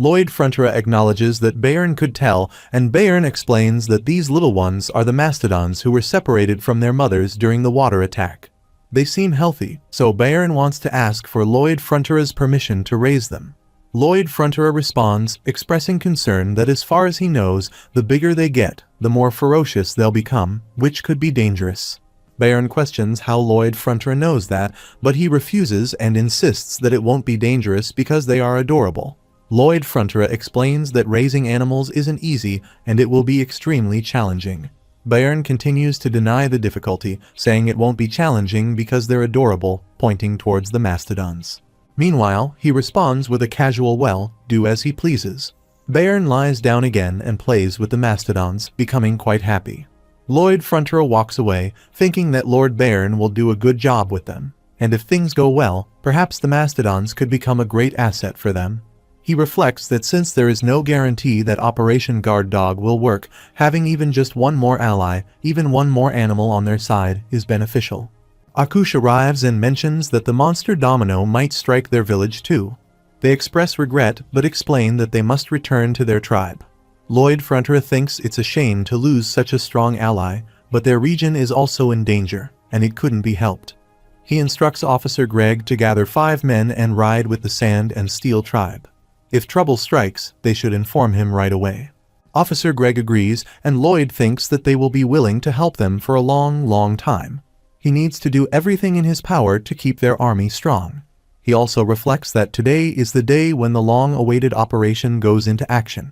[SPEAKER 1] Lloyd Frontera acknowledges that Bayern could tell, and Bayern explains that these little ones are the mastodons who were separated from their mothers during the water attack. They seem healthy, so Bayern wants to ask for Lloyd Frontera's permission to raise them. Lloyd Frontera responds, expressing concern that as far as he knows, the bigger they get, the more ferocious they'll become, which could be dangerous. Bayern questions how Lloyd Frontera knows that, but he refuses and insists that it won't be dangerous because they are adorable. Lloyd Frontera explains that raising animals isn't easy and it will be extremely challenging. Bayern continues to deny the difficulty, saying it won't be challenging because they're adorable, pointing towards the mastodons. Meanwhile, he responds with a casual "well, do as he pleases." Bayern lies down again and plays with the mastodons, becoming quite happy. Lloyd Frontera walks away, thinking that Lord Bayern will do a good job with them, and if things go well, perhaps the mastodons could become a great asset for them. He reflects that since there is no guarantee that Operation Guard Dog will work, having even just one more ally, even one more animal on their side, is beneficial. Akush arrives and mentions that the monster Domino might strike their village too. They express regret but explain that they must return to their tribe. Lloyd Frontera thinks it's a shame to lose such a strong ally, but their region is also in danger, and it couldn't be helped. He instructs Officer Greg to gather 5 men and ride with the Sand and Steel tribe. If trouble strikes, they should inform him right away. Officer Greg agrees, and Lloyd thinks that they will be willing to help them for a long time. He needs to do everything in his power to keep their army strong. He also reflects that today is the day when the long-awaited operation goes into action.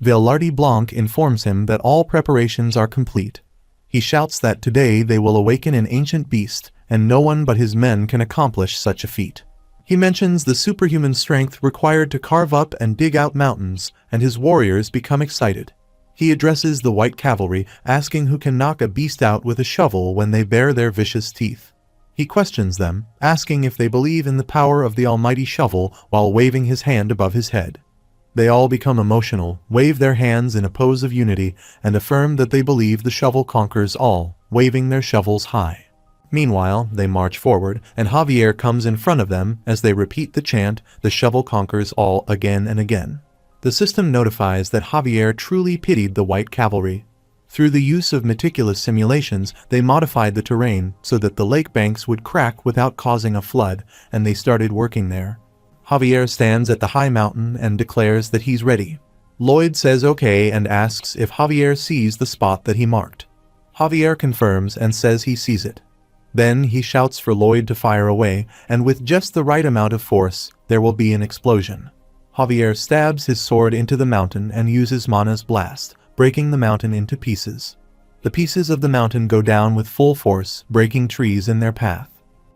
[SPEAKER 1] Velarde Blanc informs him that all preparations are complete. He shouts that today they will awaken an ancient beast, and no one but his men can accomplish such a feat. He mentions the superhuman strength required to carve up and dig out mountains, and his warriors become excited. He addresses the White Cavalry, asking who can knock a beast out with a shovel when they bare their vicious teeth. He questions them, asking if they believe in the power of the almighty shovel while waving his hand above his head. They all become emotional, wave their hands in a pose of unity, and affirm that they believe the shovel conquers all, waving their shovels high. Meanwhile, they march forward, and Javier comes in front of them as they repeat the chant, "The shovel conquers all," again and again. The system notifies that Javier truly pitied the White Cavalry. Through the use of meticulous simulations, they modified the terrain so that the lake banks would crack without causing a flood, and they started working there. Javier stands at the high mountain and declares that he's ready. Lloyd says okay and asks if Javier sees the spot that he marked. Javier confirms and says he sees it. Then he shouts for Lloyd to fire away, and with just the right amount of force, there will be an explosion. Javier stabs his sword into the mountain and uses Mana's blast, breaking the mountain into pieces. The pieces of the mountain go down with full force, breaking trees in their path.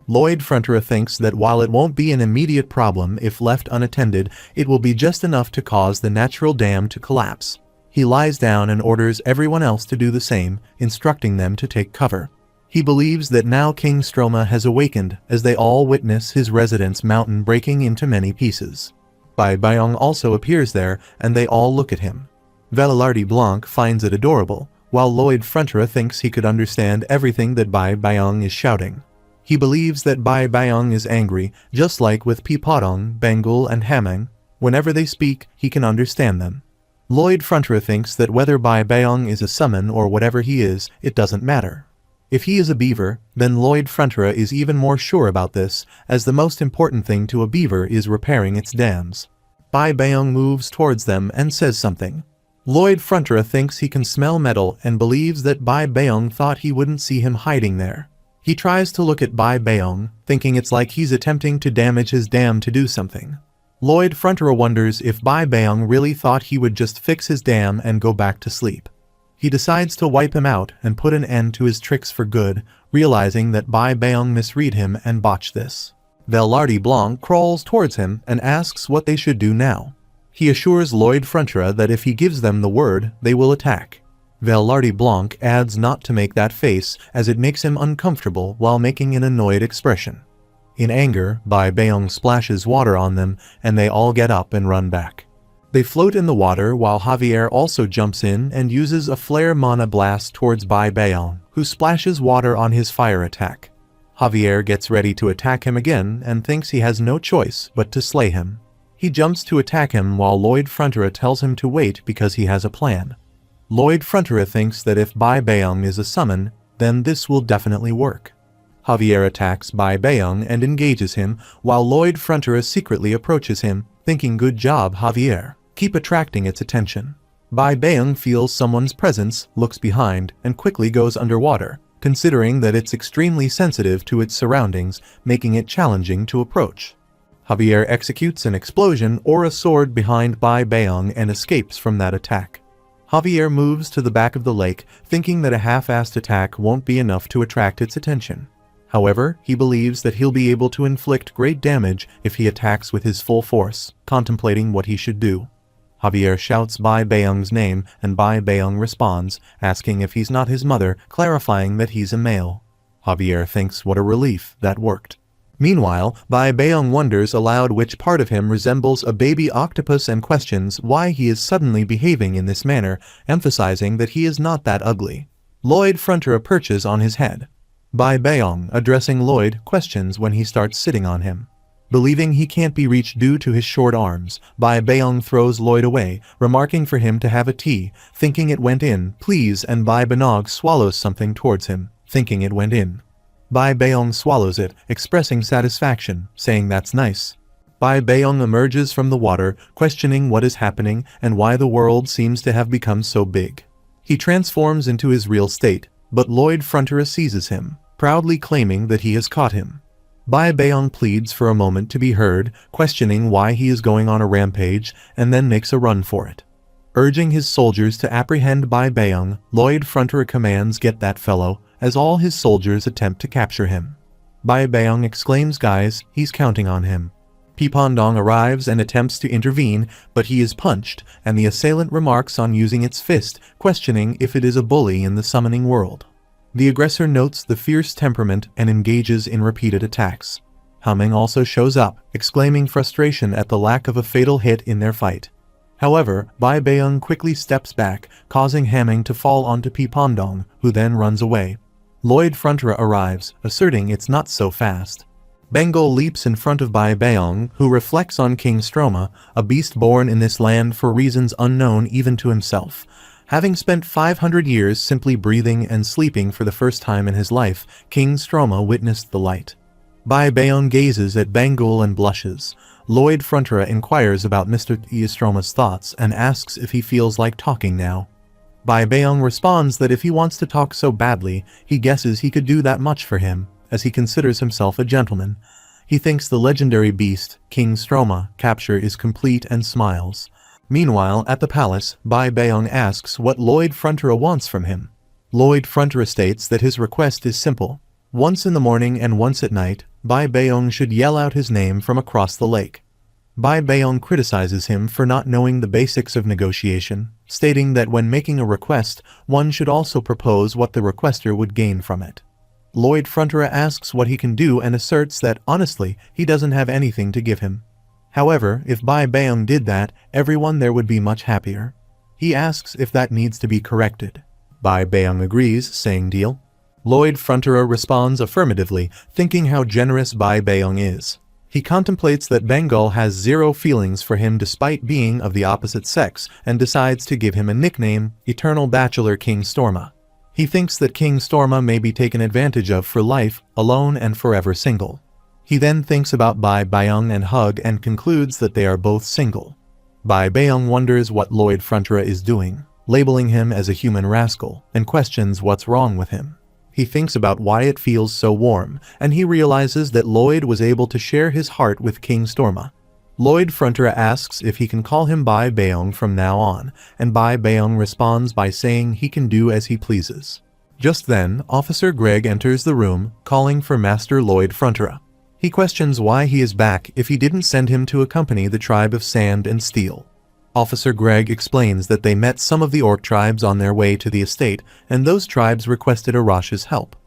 [SPEAKER 1] Lloyd Frontera thinks that while it won't be an immediate problem if left unattended, it will be just enough to cause the natural dam to collapse. He lies down and orders everyone else to do the same, instructing them to take cover. He believes that now King Storma has awakened as they all witness his residence mountain breaking into many pieces. Bai Bayong also appears there, and they all look at him. Velarde Blanc finds it adorable, while Lloyd Frontera thinks he could understand everything that Bai Bayong is shouting. He believes that Bai Bayong is angry, just like with Pipodong, Bengal, and Hamang. Whenever they speak, he can understand them. Lloyd Frontera thinks that whether Bai Beong is a summon or whatever he is, it doesn't matter. If he is a beaver, then Lloyd Frontera is even more sure about this, as the most important thing to a beaver is repairing its dams. Bai Beong moves towards them and says something. Lloyd Frontera thinks he can smell metal and believes that Bai Beong thought he wouldn't see him hiding there. He tries to look at Bai Beong, thinking it's like he's attempting to damage his dam to do something. Lloyd Frontera wonders if Bai Beong really thought he would just fix his dam and go back to sleep. He decides to wipe him out and put an end to his tricks for good, realizing that Bai Beong misread him and botched this. Velarde Blanc crawls towards him and asks what they should do now. He assures Lloyd Frontera that if he gives them the word, they will attack. Velarde Blanc adds not to make that face, as it makes him uncomfortable while making an annoyed expression. In anger, Bai Beong splashes water on them, and they all get up and run back. They float in the water while Javier also jumps in and uses a flare mana blast towards Bai Beong, who splashes water on his fire attack. Javier gets ready to attack him again and thinks he has no choice but to slay him. He jumps to attack him while Lloyd Frontera tells him to wait because he has a plan. Lloyd Frontera thinks that if Bai Beong is a summon, then this will definitely work. Javier attacks Bai Beong and engages him, while Lloyd Frontera secretly approaches him, thinking good job Javier, keep attracting its attention. Bai Beong feels someone's presence, looks behind, and quickly goes underwater, considering that it's extremely sensitive to its surroundings, making it challenging to approach. Javier executes an explosion or a sword behind Bai Beong and escapes from that attack. Javier moves to the back of the lake, thinking that a half-assed attack won't be enough to attract its attention. However, he believes that he'll be able to inflict great damage if he attacks with his full force, contemplating what he should do. Javier shouts Bai Beong's name and Bai Beong responds, asking if he's not his mother, clarifying that he's a male. Javier thinks what a relief that worked. Meanwhile, Bai Beong wonders aloud which part of him resembles a baby octopus and questions why he is suddenly behaving in this manner, emphasizing that he is not that ugly. Lloyd Frontera perches on his head. Bai Beong, addressing Lloyd, questions when he starts sitting on him. Believing he can't be reached due to his short arms, Bai Beong throws Lloyd away, remarking for him to have a tea, thinking it went in, please, and Bai Beong swallows something towards him, thinking it went in. Bai Beong swallows it, expressing satisfaction, saying that's nice. Bai Beong emerges from the water, questioning what is happening and why the world seems to have become so big. He transforms into his real state, but Lloyd Frontera seizes him, proudly claiming that he has caught him. Bai Beong pleads for a moment to be heard, questioning why he is going on a rampage, and then makes a run for it. Urging his soldiers to apprehend Bai Beong, Lloyd Frontera commands get that fellow, as all his soldiers attempt to capture him. Bai Beong exclaims guys, he's counting on him. Pipondong arrives and attempts to intervene, but he is punched, and the assailant remarks on using its fist, questioning if it is a bully in the summoning world. The aggressor notes the fierce temperament and engages in repeated attacks. Hamming also shows up, exclaiming frustration at the lack of a fatal hit in their fight. However, Bai Beong quickly steps back, causing Hamming to fall onto Pipondong, who then runs away. Lloyd Frontera arrives, asserting it's not so fast. Bengal leaps in front of Bai Beong, who reflects on King Stroma, a beast born in this land for reasons unknown even to himself. Having spent 500 years simply breathing and sleeping for the first time in his life, King Stroma witnessed the light. Bai Beong gazes at Bengal and blushes. Lloyd Frontera inquires about Mr. Stroma's thoughts and asks if he feels like talking now. Bai Beong responds that if he wants to talk so badly, he guesses he could do that much for him, as he considers himself a gentleman. He thinks the legendary beast, King Stroma, capture is complete and smiles. Meanwhile, at the palace, Bai Beong asks what Lloyd Frontera wants from him. Lloyd Frontera states that his request is simple. Once in the morning and once at night, Bai Beong should yell out his name from across the lake. Bai Beong criticizes him for not knowing the basics of negotiation, stating that when making a request, one should also propose what the requester would gain from it. Lloyd Frontera asks what he can do and asserts that, honestly, he doesn't have anything to give him. However, if Bai Beong did that, everyone there would be much happier. He asks if that needs to be corrected. Bai Beong agrees, saying deal. Lloyd Frontera responds affirmatively, thinking how generous Bai Beong is. He contemplates that Bengal has zero feelings for him despite being of the opposite sex and decides to give him a nickname, Eternal Bachelor King Storma. He thinks that King Storma may be taken advantage of for life, alone and forever single. He then thinks about Bai Byung and Hug and concludes that they are both single. Bai Byung wonders what Lloyd Frontura is doing, labeling him as a human rascal, and questions what's wrong with him. He thinks about why it feels so warm, and he realizes that Lloyd was able to share his heart with King Storma. Lloyd Frontura asks if he can call him Bai Byung from now on, and Bai Byung responds by saying he can do as he pleases. Just then, Officer Greg enters the room, calling for Master Lloyd Frontura. He questions why he is back if he didn't send him to accompany the tribe of Sand and Steel. Officer Greg explains that they met some of the orc tribes on their way to the estate, and those tribes requested Arash's help.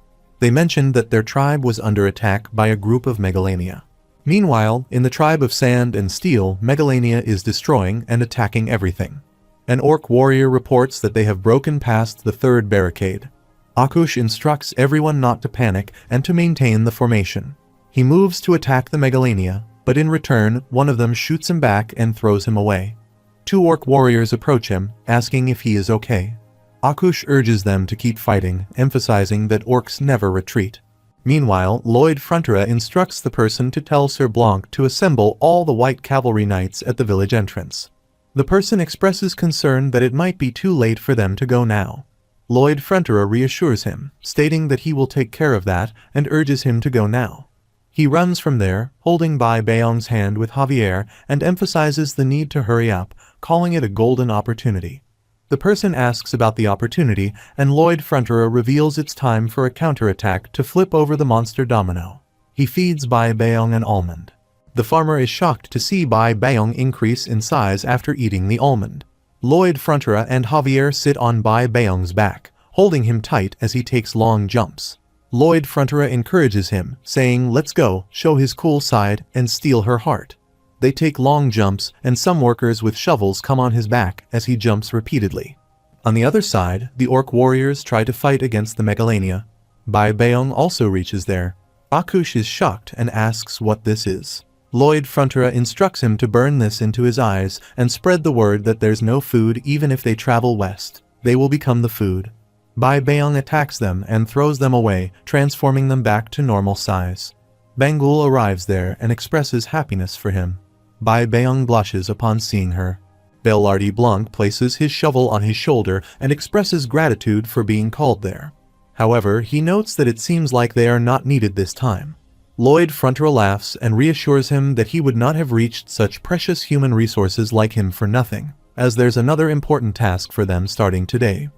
[SPEAKER 1] They mentioned that their tribe was under attack by a group of Megalania. Meanwhile, in the tribe of Sand and Steel, Megalania is destroying and attacking everything. An orc warrior reports that they have broken past the third barricade. Akush instructs everyone not to panic and to maintain the formation. He moves to attack the Megalania, but in return, one of them shoots him back and throws him away. Two orc warriors approach him, asking if he is okay. Akush urges them to keep fighting, emphasizing that orcs never retreat. Meanwhile, Lloyd Frontura instructs the person to tell Sir Blanc to assemble all the white cavalry knights at the village entrance. The person expresses concern that it might be too late for them to go now. Lloyd Frontura reassures him, stating that he will take care of that and urges him to go now. He runs from there, holding Bai Byung's hand with Javier, and emphasizes the need to hurry up, calling it a golden opportunity. The person asks about the opportunity, and Lloyd Frontura reveals it's time for a counterattack to flip over the monster domino. He feeds Bai Byung an almond. The farmer is shocked to see Bai Byung increase in size after eating the almond. Lloyd Frontura and Javier sit on Bai Byung's back, holding him tight as he takes long jumps. Lloyd Frontura encourages him, saying, "Let's go, show his cool side, and steal her heart." They take long jumps, and some workers with shovels come on his back as he jumps repeatedly. On the other side, the orc warriors try to fight against the Megalania. Bai Byung also reaches there. Akush is shocked and asks what this is. Lloyd Frontura instructs him to burn this into his eyes and spread the word that there's no food even if they travel west. They will become the food. Bai Byung attacks them and throws them away, transforming them back to normal size. Bangul arrives there and expresses happiness for him. Bai Byung blushes upon seeing her. Belardi Blanc places his shovel on his shoulder and expresses gratitude for being called there. However, he notes that it seems like they are not needed this time. Lloyd Frontura laughs and reassures him that he would not have reached such precious human resources like him for nothing, as there's another important task for them starting today.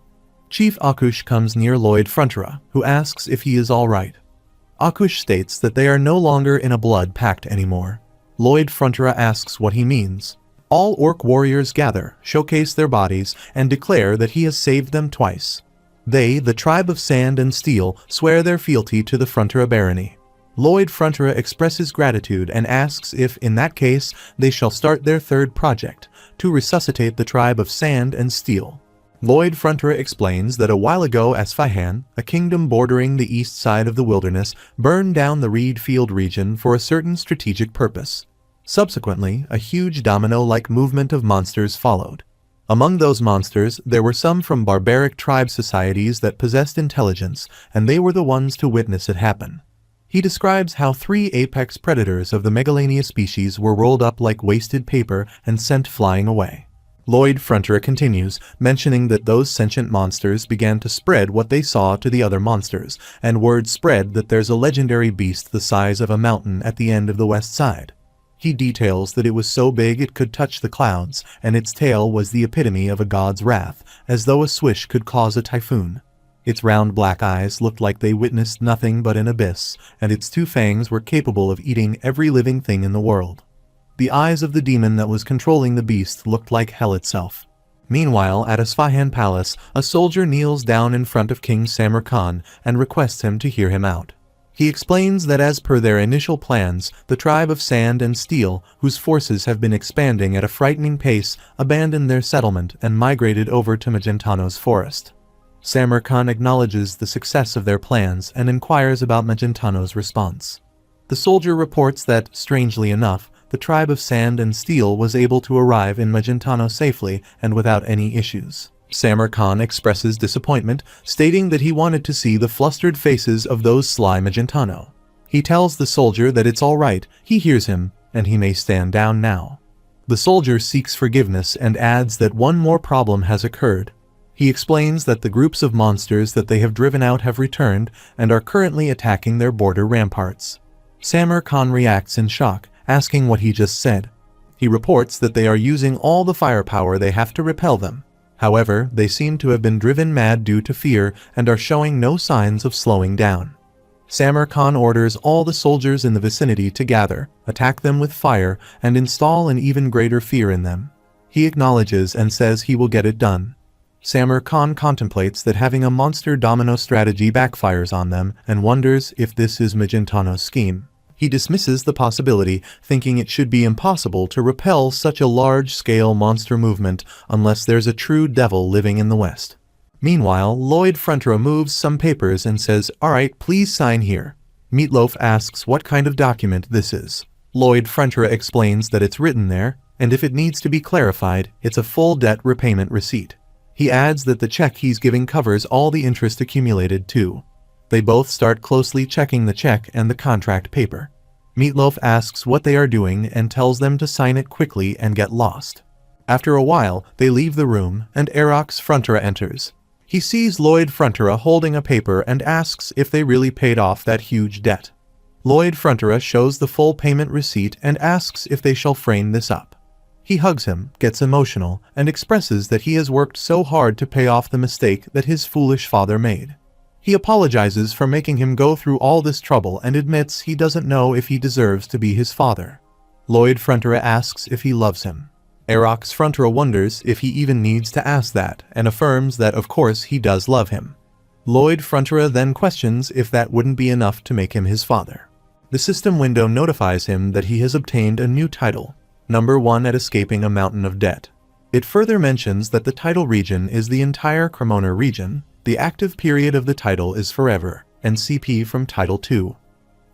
[SPEAKER 1] Chief Akush comes near Lloyd Frontura, who asks if he is all right. Akush states that they are no longer in a blood pact anymore. Lloyd Frontura asks what he means. All orc warriors gather, showcase their bodies, and declare that he has saved them twice. They, the tribe of Sand and Steel, swear their fealty to the Frontura barony. Lloyd Frontura expresses gratitude and asks if, in that case, they shall start their third project, to resuscitate the tribe of Sand and Steel. Lloyd Frontura explains that a while ago Esfahan, a kingdom bordering the east side of the wilderness, burned down the reed field region for a certain strategic purpose. Subsequently, a huge domino-like movement of monsters followed. Among those monsters, there were some from barbaric tribe societies that possessed intelligence, and they were the ones to witness it happen. He describes how 3 apex predators of the Megalania species were rolled up like wasted paper and sent flying away. Lloyd Frontura continues, mentioning that those sentient monsters began to spread what they saw to the other monsters, and word spread that there's a legendary beast the size of a mountain at the end of the west side. He details that it was so big it could touch the clouds, and its tail was the epitome of a god's wrath, as though a swish could cause a typhoon. Its round black eyes looked like they witnessed nothing but an abyss, and its 2 fangs were capable of eating every living thing in the world. The eyes of the demon that was controlling the beast looked like hell itself. Meanwhile, at Esfahan Palace, a soldier kneels down in front of King Samir Khan and requests him to hear him out. He explains that as per their initial plans, the tribe of Sand and Steel, whose forces have been expanding at a frightening pace, abandoned their settlement and migrated over to Magentano's forest. Samir Khan acknowledges the success of their plans and inquires about Magentano's response. The soldier reports that, strangely enough, the tribe of Sand and Steel was able to arrive in Magentano safely and without any issues. Samar Khan expresses disappointment, stating that he wanted to see the flustered faces of those sly Magentano. He tells the soldier that it's all right, he hears him, and he may stand down now. The soldier seeks forgiveness and adds that one more problem has occurred. He explains that the groups of monsters that they have driven out have returned and are currently attacking their border ramparts. Samar Khan reacts in shock, asking what he just said. He reports that they are using all the firepower they have to repel them. However, they seem to have been driven mad due to fear and are showing no signs of slowing down. Samar Khan orders all the soldiers in the vicinity to gather, attack them with fire, and install an even greater fear in them. He acknowledges and says he will get it done. Samar Khan contemplates that having a monster domino strategy backfires on them and wonders if this is Magentano's scheme. He dismisses the possibility, thinking it should be impossible to repel such a large-scale monster movement unless there's a true devil living in the West. Meanwhile, Lloyd Frontura moves some papers and says, "Alright, please sign here." Meatloaf asks what kind of document this is. Lloyd Frontura explains that it's written there, and if it needs to be clarified, it's a full debt repayment receipt. He adds that the check he's giving covers all the interest accumulated too. They both start closely checking the check and the contract paper. Meatloaf asks what they are doing and tells them to sign it quickly and get lost. After a while, they leave the room and Erox Frontura enters. He sees Lloyd Frontura holding a paper and asks if they really paid off that huge debt. Lloyd Frontura shows the full payment receipt and asks if they shall frame this up. He hugs him, gets emotional, and expresses that he has worked so hard to pay off the mistake that his foolish father made. He apologizes for making him go through all this trouble and admits he doesn't know if he deserves to be his father. Lloyd Frontura asks if he loves him. Erox Frontura wonders if he even needs to ask that and affirms that of course he does love him. Lloyd Frontura then questions if that wouldn't be enough to make him his father. The system window notifies him that he has obtained a new title, number 1 at escaping a mountain of debt. It further mentions that the title region is the entire Cremona region, the active period of the title is forever, and CP from Title 2.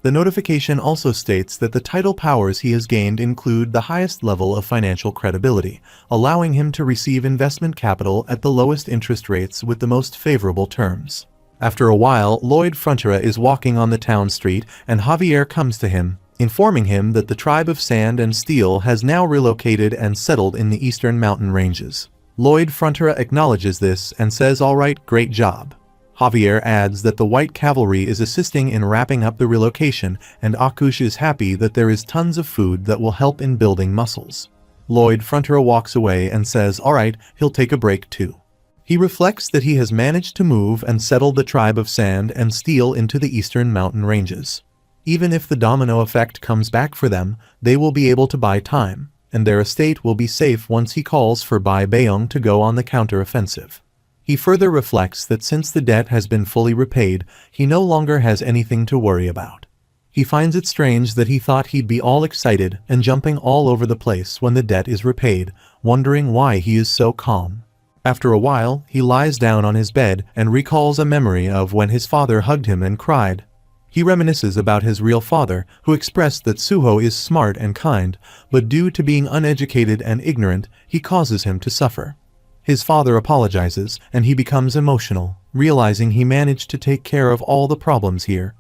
[SPEAKER 1] The notification also states that the title powers he has gained include the highest level of financial credibility, allowing him to receive investment capital at the lowest interest rates with the most favorable terms. After a while, Lloyd Frontura is walking on the town street and Javier comes to him, informing him that the tribe of Sand and Steel has now relocated and settled in the eastern mountain ranges. Lloyd Frontura acknowledges this and says, "Alright, great job." Javier adds that the White Cavalry is assisting in wrapping up the relocation and Akush is happy that there is tons of food that will help in building muscles. Lloyd Frontura walks away and says, "Alright, he'll take a break too." He reflects that he has managed to move and settle the tribe of Sand and Steel into the eastern mountain ranges. Even if the domino effect comes back for them, they will be able to buy time, and their estate will be safe once he calls for Bai Beong to go on the counter-offensive. He further reflects that since the debt has been fully repaid, he no longer has anything to worry about. He finds it strange that he thought he'd be all excited and jumping all over the place when the debt is repaid, wondering why he is so calm. After a while, he lies down on his bed and recalls a memory of when his father hugged him and cried. He reminisces about his real father, who expressed that Suho is smart and kind, but due to being uneducated and ignorant, he causes him to suffer. His father apologizes, and he becomes emotional, realizing he managed to take care of all the problems here.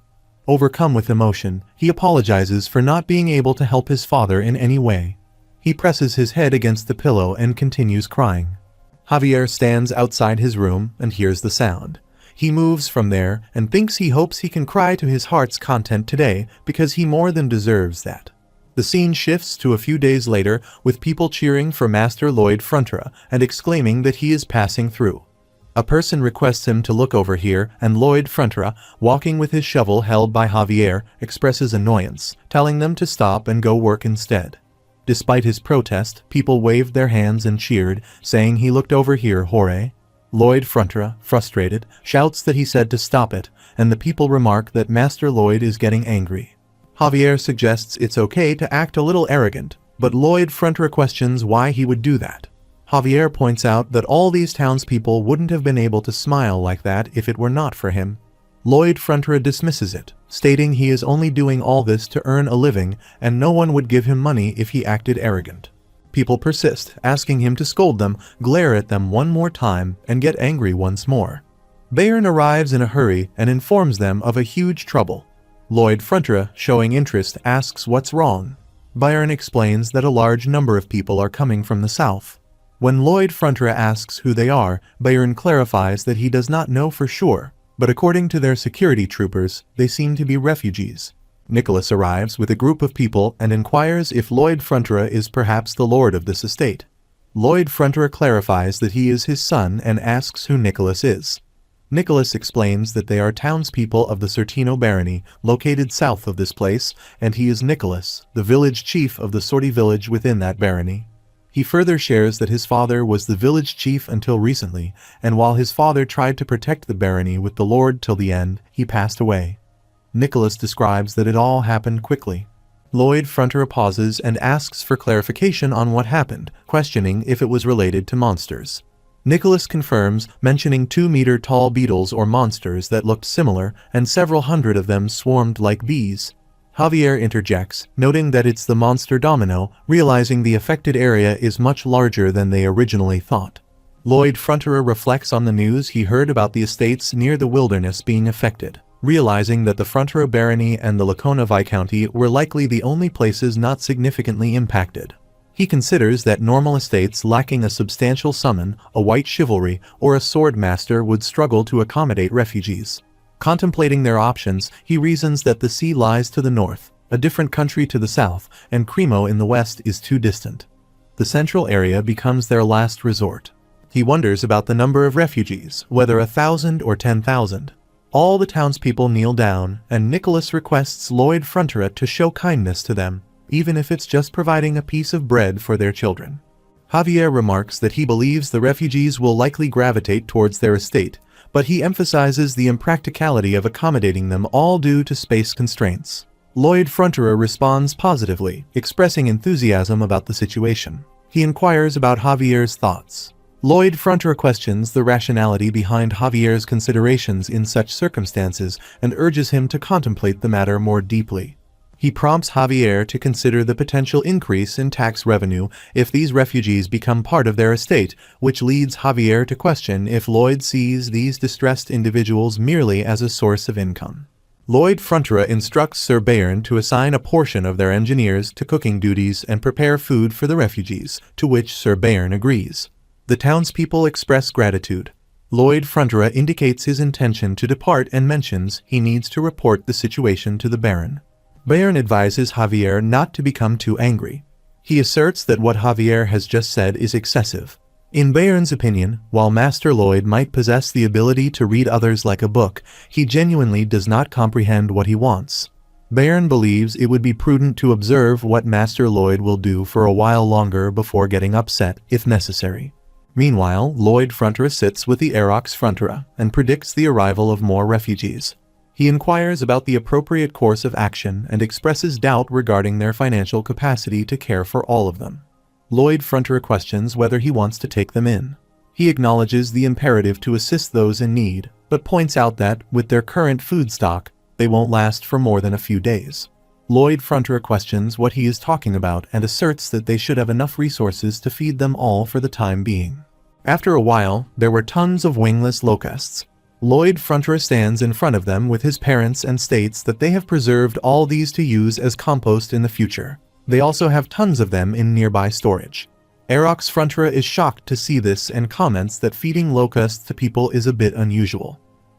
[SPEAKER 1] Overcome with emotion, he apologizes for not being able to help his father in any way. He presses his head against the pillow and continues crying. Javier stands outside his room and hears the sound. He moves from there and thinks he hopes he can cry to his heart's content today because he more than deserves that. The scene shifts to a few days later with people cheering for Master Lloyd Frontura and exclaiming that he is passing through. A person requests him to look over here and Lloyd Frontura, walking with his shovel held by Javier, expresses annoyance, telling them to stop and go work instead. Despite his protest, people waved their hands and cheered, saying he looked over here, Jorge. Lloyd Frontura, frustrated, shouts that he said to stop it, and the people remark that Master Lloyd is getting angry. Javier suggests it's okay to act a little arrogant, but Lloyd Frontura questions why he would do that. Javier points out that all these townspeople wouldn't have been able to smile like that if it were not for him. Lloyd Frontura dismisses it, stating he is only doing all this to earn a living and no one would give him money if he acted arrogant. People persist, asking him to scold them, glare at them one more time, and get angry once more. Bayern arrives in a hurry and informs them of a huge trouble. Lloyd Frontra, showing interest, asks what's wrong. Bayern explains that a large number of people are coming from the south. When Lloyd Frontra asks who they are, Bayern clarifies that he does not know for sure, but according to their security troopers, they seem to be refugees. Nicholas arrives with a group of people and inquires if Lloyd Frontra is perhaps the lord of this estate. Lloyd Frontra clarifies that he is his son and asks who Nicholas is. Nicholas explains that they are townspeople of the Sortino barony, located south of this place, and he is Nicholas, the village chief of the Sorti village within that barony. He further shares that his father was the village chief until recently, and while his father tried to protect the barony with the lord till the end, he passed away. Nicholas describes that it all happened quickly. Lloyd Frontra pauses and asks for clarification on what happened, questioning if it was related to monsters. Nicholas confirms, mentioning 2-meter-tall beetles or monsters that looked similar, and several hundred of them swarmed like bees. Javier interjects, noting that it's the monster Domino, realizing the affected area is much larger than they originally thought. Lloyd Frontra reflects on the news he heard about the estates near the wilderness being affected, realizing that the Frontra barony and the Lacona Viscounty were likely the only places not significantly impacted. He considers that normal estates lacking a substantial summon, a white chivalry, or a sword master would struggle to accommodate refugees. Contemplating their options, he reasons that the sea lies to the north, a different country to the south, and Cremo in the west is too distant. The central area becomes their last resort. He wonders about the number of refugees, whether 1,000 or 10,000. All the townspeople kneel down, and Nicholas requests Lloyd Frontra to show kindness to them, even if it's just providing a piece of bread for their children. Javier remarks that he believes the refugees will likely gravitate towards their estate, but he emphasizes the impracticality of accommodating them all due to space constraints. Lloyd Frontra responds positively, expressing enthusiasm about the situation. He inquires about Javier's thoughts. Lloyd Frontra questions the rationality behind Javier's considerations in such circumstances and urges him to contemplate the matter more deeply. He prompts Javier to consider the potential increase in tax revenue if these refugees become part of their estate, which leads Javier to question if Lloyd sees these distressed individuals merely as a source of income. Lloyd Frontra instructs Sir Bayern to assign a portion of their engineers to cooking duties and prepare food for the refugees, to which Sir Bayern agrees. The townspeople express gratitude. Lloyd Frontra indicates his intention to depart and mentions he needs to report the situation to the Baron. Bayern advises Javier not to become too angry. He asserts that what Javier has just said is excessive. In Bayern's opinion, while Master Lloyd might possess the ability to read others like a book, he genuinely does not comprehend what he wants. Bayern believes it would be prudent to observe what Master Lloyd will do for a while longer before getting upset, if necessary. Meanwhile, Lloyd Frontra sits with the Erox Frontra and predicts the arrival of more refugees. He inquires about the appropriate course of action and expresses doubt regarding their financial capacity to care for all of them. Lloyd Frontra questions whether he wants to take them in. He acknowledges the imperative to assist those in need, but points out that, with their current food stock, they won't last for more than a few days. Lloyd Frontra questions what he is talking about and asserts that they should have enough resources to feed them all for the time being. After a while, there were tons of wingless locusts. Lloyd Frontra stands in front of them with his parents and states that they have preserved all these to use as compost in the future. They also have tons of them in nearby storage. Erox Frontra is shocked to see this and comments that feeding locusts to people is a bit unusual.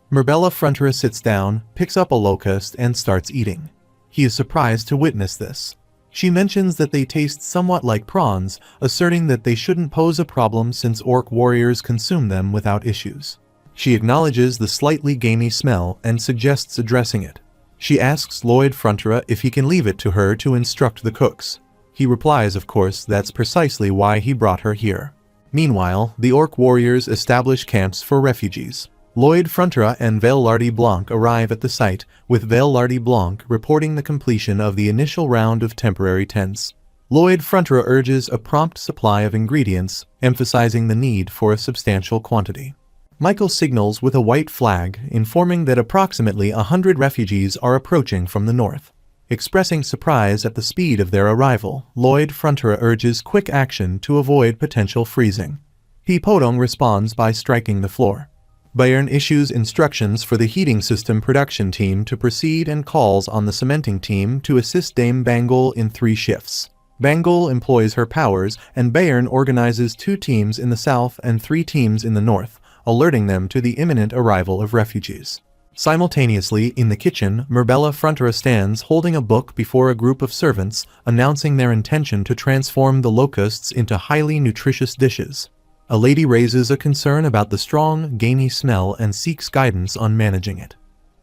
[SPEAKER 1] Merbella Frontra sits down, picks up a locust and starts eating. He is surprised to witness this. She mentions that they taste somewhat like prawns, asserting that they shouldn't pose a problem since orc warriors consume them without issues. She acknowledges the slightly gamey smell and suggests addressing it. She asks Lloyd Frontra if he can leave it to her to instruct the cooks. He replies, of course, that's precisely why he brought her here. Meanwhile, the orc warriors establish camps for refugees. Lloyd Frontra and Vaillardi Blanc arrive at the site, with Vaillardi Blanc reporting the completion of the initial round of temporary tents. Lloyd Frontra urges a prompt supply of ingredients, emphasizing the need for a substantial quantity. Michael signals with a white flag, informing that approximately 100 refugees are approaching from the north. Expressing surprise at the speed of their arrival, Lloyd Fronterer urges quick action to avoid potential freezing. P. Podong responds by striking the floor. Bayern issues instructions for the heating system production team to proceed and calls on the cementing team to assist Dame Bangol in 3 shifts. Bangol employs her powers, and Bayern organizes 2 teams in the south and 3 teams in the north, alerting them to the imminent arrival of refugees. Simultaneously, in the kitchen, Merbella Fronterer stands holding a book before a group of servants, announcing their intention to transform the locusts into highly nutritious dishes. A lady raises a concern about the strong, gamey smell and seeks guidance on managing it.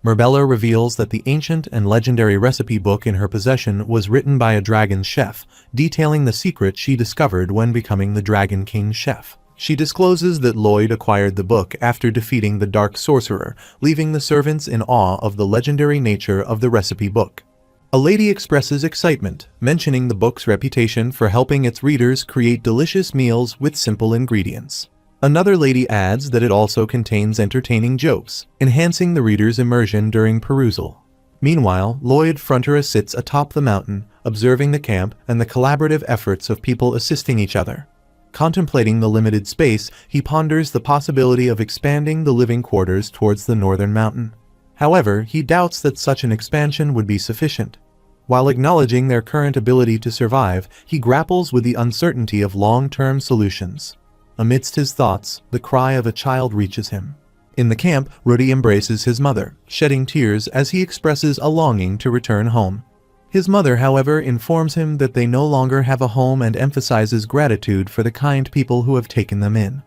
[SPEAKER 1] Merbella reveals that the ancient and legendary recipe book in her possession was written by a dragon chef, detailing the secret she discovered when becoming the Dragon King chef. She discloses that Lloyd acquired the book after defeating the Dark Sorcerer, leaving the servants in awe of the legendary nature of the recipe book. A lady expresses excitement, mentioning the book's reputation for helping its readers create delicious meals with simple ingredients. Another lady adds that it also contains entertaining jokes, enhancing the reader's immersion during perusal. Meanwhile, Lloyd Fronterer sits atop the mountain, observing the camp and the collaborative efforts of people assisting each other. Contemplating the limited space, he ponders the possibility of expanding the living quarters towards the northern mountain. However, he doubts that such an expansion would be sufficient. While acknowledging their current ability to survive, he grapples with the uncertainty of long-term solutions. Amidst his thoughts, the cry of a child reaches him. In the camp, Rudy embraces his mother, shedding tears as he expresses a longing to return home. His mother, however, informs him that they no longer have a home and emphasizes gratitude for the kind people who have taken them in.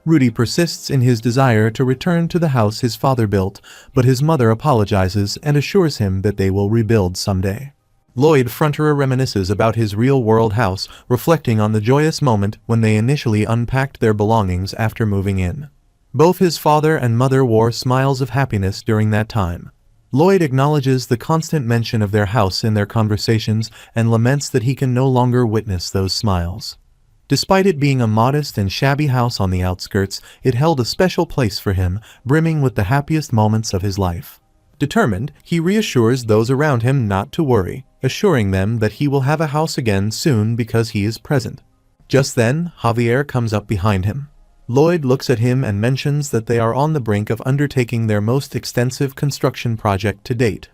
[SPEAKER 1] Rudy persists in his desire to return to the house his father built, but his mother apologizes and assures him that they will rebuild someday. Lloyd Fronterer reminisces about his real-world house, reflecting on the joyous moment when they initially unpacked their belongings after moving in. Both his father and mother wore smiles of happiness during that time. Lloyd acknowledges the constant mention of their house in their conversations and laments that he can no longer witness those smiles. Despite it being a modest and shabby house on the outskirts, it held a special place for him, brimming with the happiest moments of his life. Determined, he reassures those around him not to worry, assuring them that he will have a house again soon because he is present. Just then, Javier comes up behind him. Lloyd looks at him and mentions that they are on the brink of undertaking their most extensive construction project to date.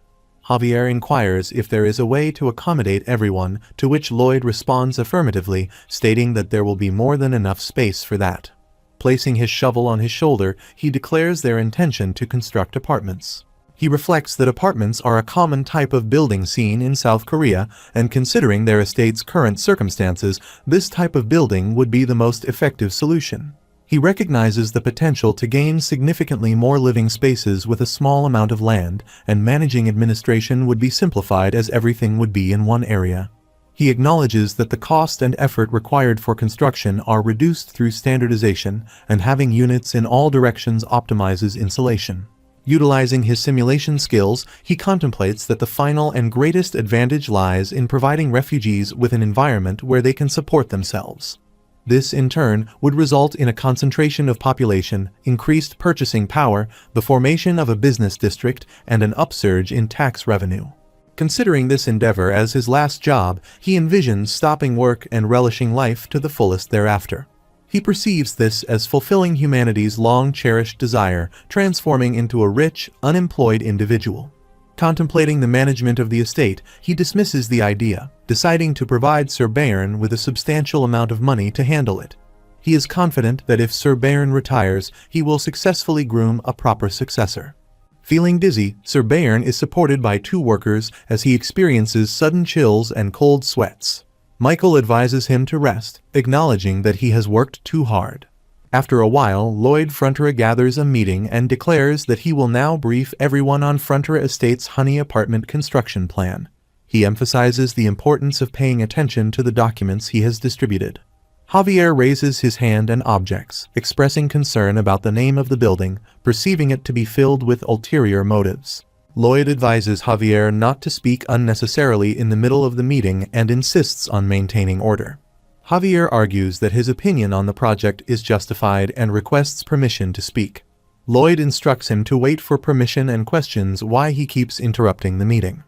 [SPEAKER 1] Javier inquires if there is a way to accommodate everyone, to which Lloyd responds affirmatively, stating that there will be more than enough space for that. Placing his shovel on his shoulder, he declares their intention to construct apartments. He reflects that apartments are a common type of building seen in South Korea, and considering their estate's current circumstances, this type of building would be the most effective solution. He recognizes the potential to gain significantly more living spaces with a small amount of land, and managing administration would be simplified as everything would be in one area. He acknowledges that the cost and effort required for construction are reduced through standardization, and having units in all directions optimizes insulation. Utilizing his simulation skills, he contemplates that the final and greatest advantage lies in providing refugees with an environment where they can support themselves. This, in turn, would result in a concentration of population, increased purchasing power, the formation of a business district, and an upsurge in tax revenue. Considering this endeavor as his last job, he envisions stopping work and relishing life to the fullest thereafter. He perceives this as fulfilling humanity's long-cherished desire, transforming into a rich, unemployed individual. Contemplating the management of the estate, he dismisses the idea, deciding to provide Sir Bayern with a substantial amount of money to handle it. He is confident that if Sir Bayern retires, he will successfully groom a proper successor. Feeling dizzy, Sir Bayern is supported by 2 workers as he experiences sudden chills and cold sweats. Michael advises him to rest, acknowledging that he has worked too hard. After a while, Lloyd Fronterer gathers a meeting and declares that he will now brief everyone on Fronterer Estate's honey apartment construction plan. He emphasizes the importance of paying attention to the documents he has distributed. Javier raises his hand and objects, expressing concern about the name of the building, perceiving it to be filled with ulterior motives. Lloyd advises Javier not to speak unnecessarily in the middle of the meeting and insists on maintaining order. Javier argues that his opinion on the project is justified and requests permission to speak. Lloyd instructs him to wait for permission and questions why he keeps interrupting the meeting.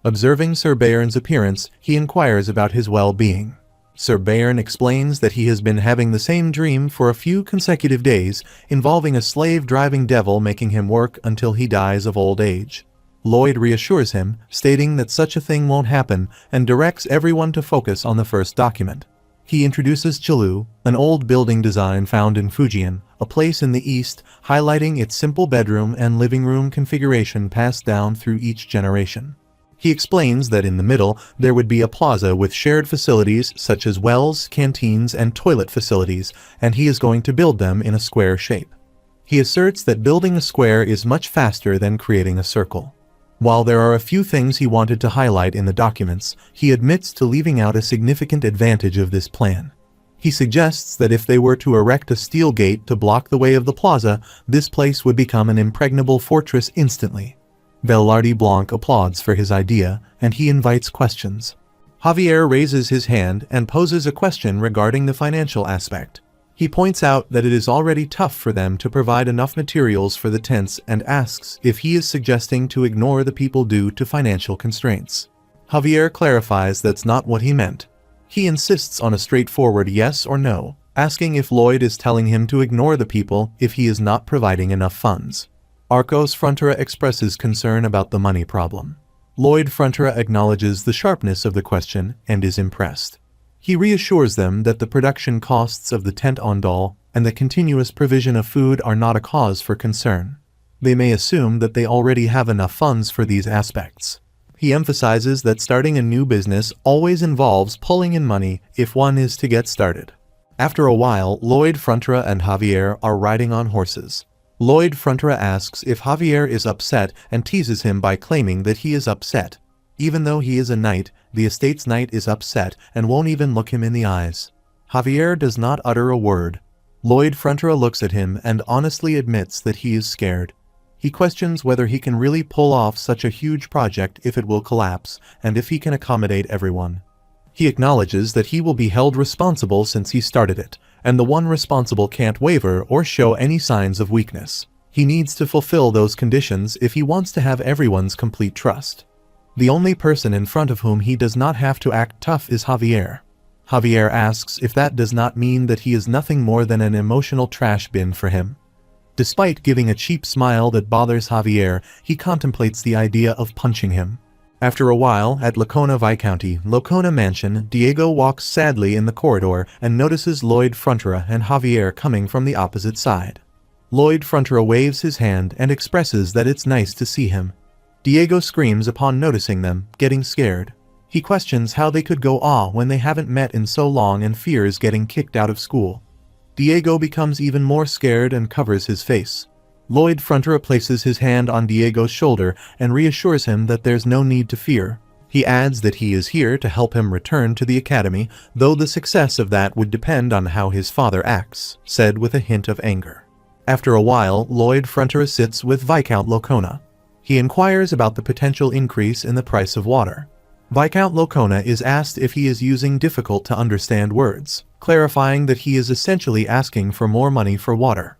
[SPEAKER 1] Observing Sir Bayern's appearance, he inquires about his well-being. Sir Bayern explains that he has been having the same dream for a few consecutive days, involving a slave-driving devil making him work until he dies of old age. Lloyd reassures him, stating that such a thing won't happen, and directs everyone to focus on the first document. He introduces Chalu, an old building design found in Fujian, a place in the east, highlighting its simple bedroom and living room configuration passed down through each generation. He explains that in the middle, there would be a plaza with shared facilities such as wells, canteens, and toilet facilities, and he is going to build them in a square shape. He asserts that building a square is much faster than creating a circle. While there are a few things he wanted to highlight in the documents, he admits to leaving out a significant advantage of this plan. He suggests that if they were to erect a steel gate to block the way of the plaza, this place would become an impregnable fortress instantly. Velarde Blanc applauds for his idea, and he invites questions. Javier raises his hand and poses a question regarding the financial aspect. He points out that it is already tough for them to provide enough materials for the tents and asks if he is suggesting to ignore the people due to financial constraints. Javier clarifies that's not what he meant. He insists on a straightforward yes or no, asking if Lloyd is telling him to ignore the people if he is not providing enough funds. Arcos Frontera expresses concern about the money problem. Lloyd Frontera acknowledges the sharpness of the question and is impressed. He reassures them that the production costs of the tent ondol and the continuous provision of food are not a cause for concern. They may assume that they already have enough funds for these aspects. He emphasizes that starting a new business always involves pulling in money if one is to get started. After a while, Lloyd Frontera and Javier are riding on horses. Lloyd Frontera asks if Javier is upset and teases him by claiming that he is upset. Even though he is a knight, the estate's knight is upset and won't even look him in the eyes. Javier does not utter a word. Lloyd Frontera looks at him and honestly admits that he is scared. He questions whether he can really pull off such a huge project if it will collapse, and if he can accommodate everyone. He acknowledges that he will be held responsible since he started it, and the one responsible can't waver or show any signs of weakness. He needs to fulfill those conditions if he wants to have everyone's complete trust. The only person in front of whom he does not have to act tough is Javier. Javier asks if that does not mean that he is nothing more than an emotional trash bin for him. Despite giving a cheap smile that bothers Javier, he contemplates the idea of punching him. After a while, at Lacona Viscounty, Lacona Mansion, Diego walks sadly in the corridor and notices Lloyd Frontera and Javier coming from the opposite side. Lloyd Frontera waves his hand and expresses that it's nice to see him. Diego screams upon noticing them, getting scared. He questions how they could go when they haven't met in so long and fears getting kicked out of school. Diego becomes even more scared and covers his face. Lloyd Frontera places his hand on Diego's shoulder and reassures him that there's no need to fear. He adds that he is here to help him return to the academy, though the success of that would depend on how his father acts, said with a hint of anger. After a while, Lloyd Frontera sits with Viscount Lacona. He inquires about the potential increase in the price of water. Viscount Lacona is asked if he is using difficult-to-understand words, clarifying that he is essentially asking for more money for water.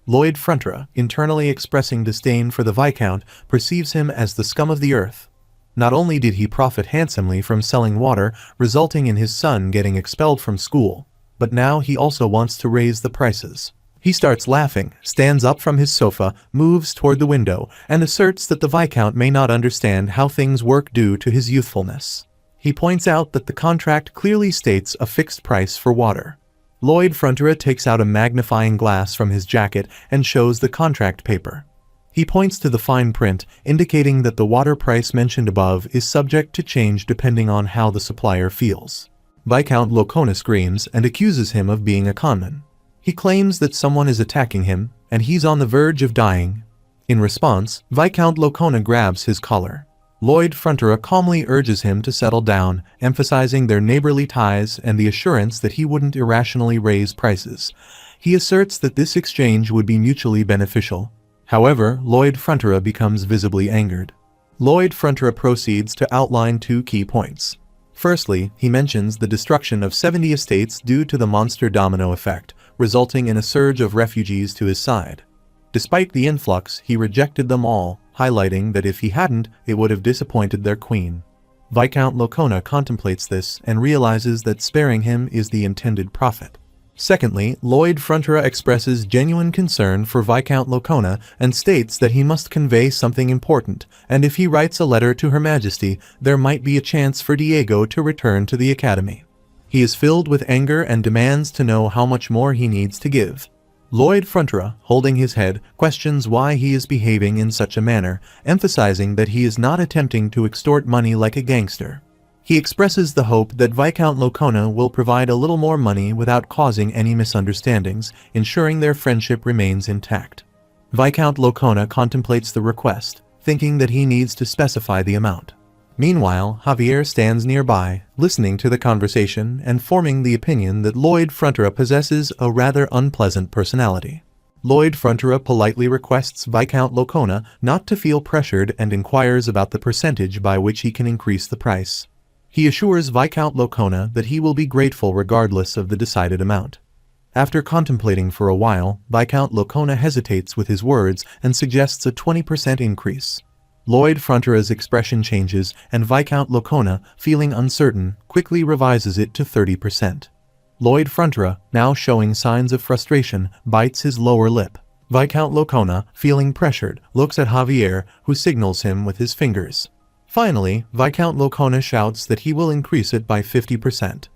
[SPEAKER 1] Lloyd Frontera, internally expressing disdain for the Viscount, perceives him as the scum of the earth. Not only did he profit handsomely from selling water, resulting in his son getting expelled from school, but now he also wants to raise the prices. He starts laughing, stands up from his sofa, moves toward the window, and asserts that the Viscount may not understand how things work due to his youthfulness. He points out that the contract clearly states a fixed price for water. Lloyd Frontera takes out a magnifying glass from his jacket and shows the contract paper. He points to the fine print, indicating that the water price mentioned above is subject to change depending on how the supplier feels. Viscount Lacona screams and accuses him of being a conman. He claims that someone is attacking him, and he's on the verge of dying. In response, Viscount Lacona grabs his collar. Lloyd Frontera calmly urges him to settle down, emphasizing their neighborly ties and the assurance that he wouldn't irrationally raise prices. He asserts that this exchange would be mutually beneficial. However, Lloyd Frontera becomes visibly angered. Lloyd Frontera proceeds to outline 2 key points. Firstly, he mentions the destruction of 70 estates due to the monster domino effect, resulting in a surge of refugees to his side. Despite the influx, he rejected them all, highlighting that if he hadn't, it would have disappointed their queen. Viscount Locona contemplates this and realizes that sparing him is the intended profit. Secondly, Lloyd Frontera expresses genuine concern for Viscount Locona and states that he must convey something important, and if he writes a letter to Her Majesty, there might be a chance for Diego to return to the Academy. He is filled with anger and demands to know how much more he needs to give. Lloyd Frontera, holding his head, questions why he is behaving in such a manner, emphasizing that he is not attempting to extort money like a gangster. He expresses the hope that Viscount Locona will provide a little more money without causing any misunderstandings, ensuring their friendship remains intact. Viscount Locona contemplates the request, thinking that he needs to specify the amount. Meanwhile, Javier stands nearby, listening to the conversation and forming the opinion that Lloyd Frontera possesses a rather unpleasant personality. Lloyd Frontera politely requests Viscount Locona not to feel pressured and inquires about the percentage by which he can increase the price. He assures Viscount Locona that he will be grateful regardless of the decided amount. After contemplating for a while, Viscount Locona hesitates with his words and suggests a 20% increase. Lloyd Frontera's expression changes and Viscount Locona, feeling uncertain, quickly revises it to 30%. Lloyd Frontera, now showing signs of frustration, bites his lower lip. Viscount Locona, feeling pressured, looks at Javier, who signals him with his fingers. Finally, Viscount Locona shouts that he will increase it by 50%.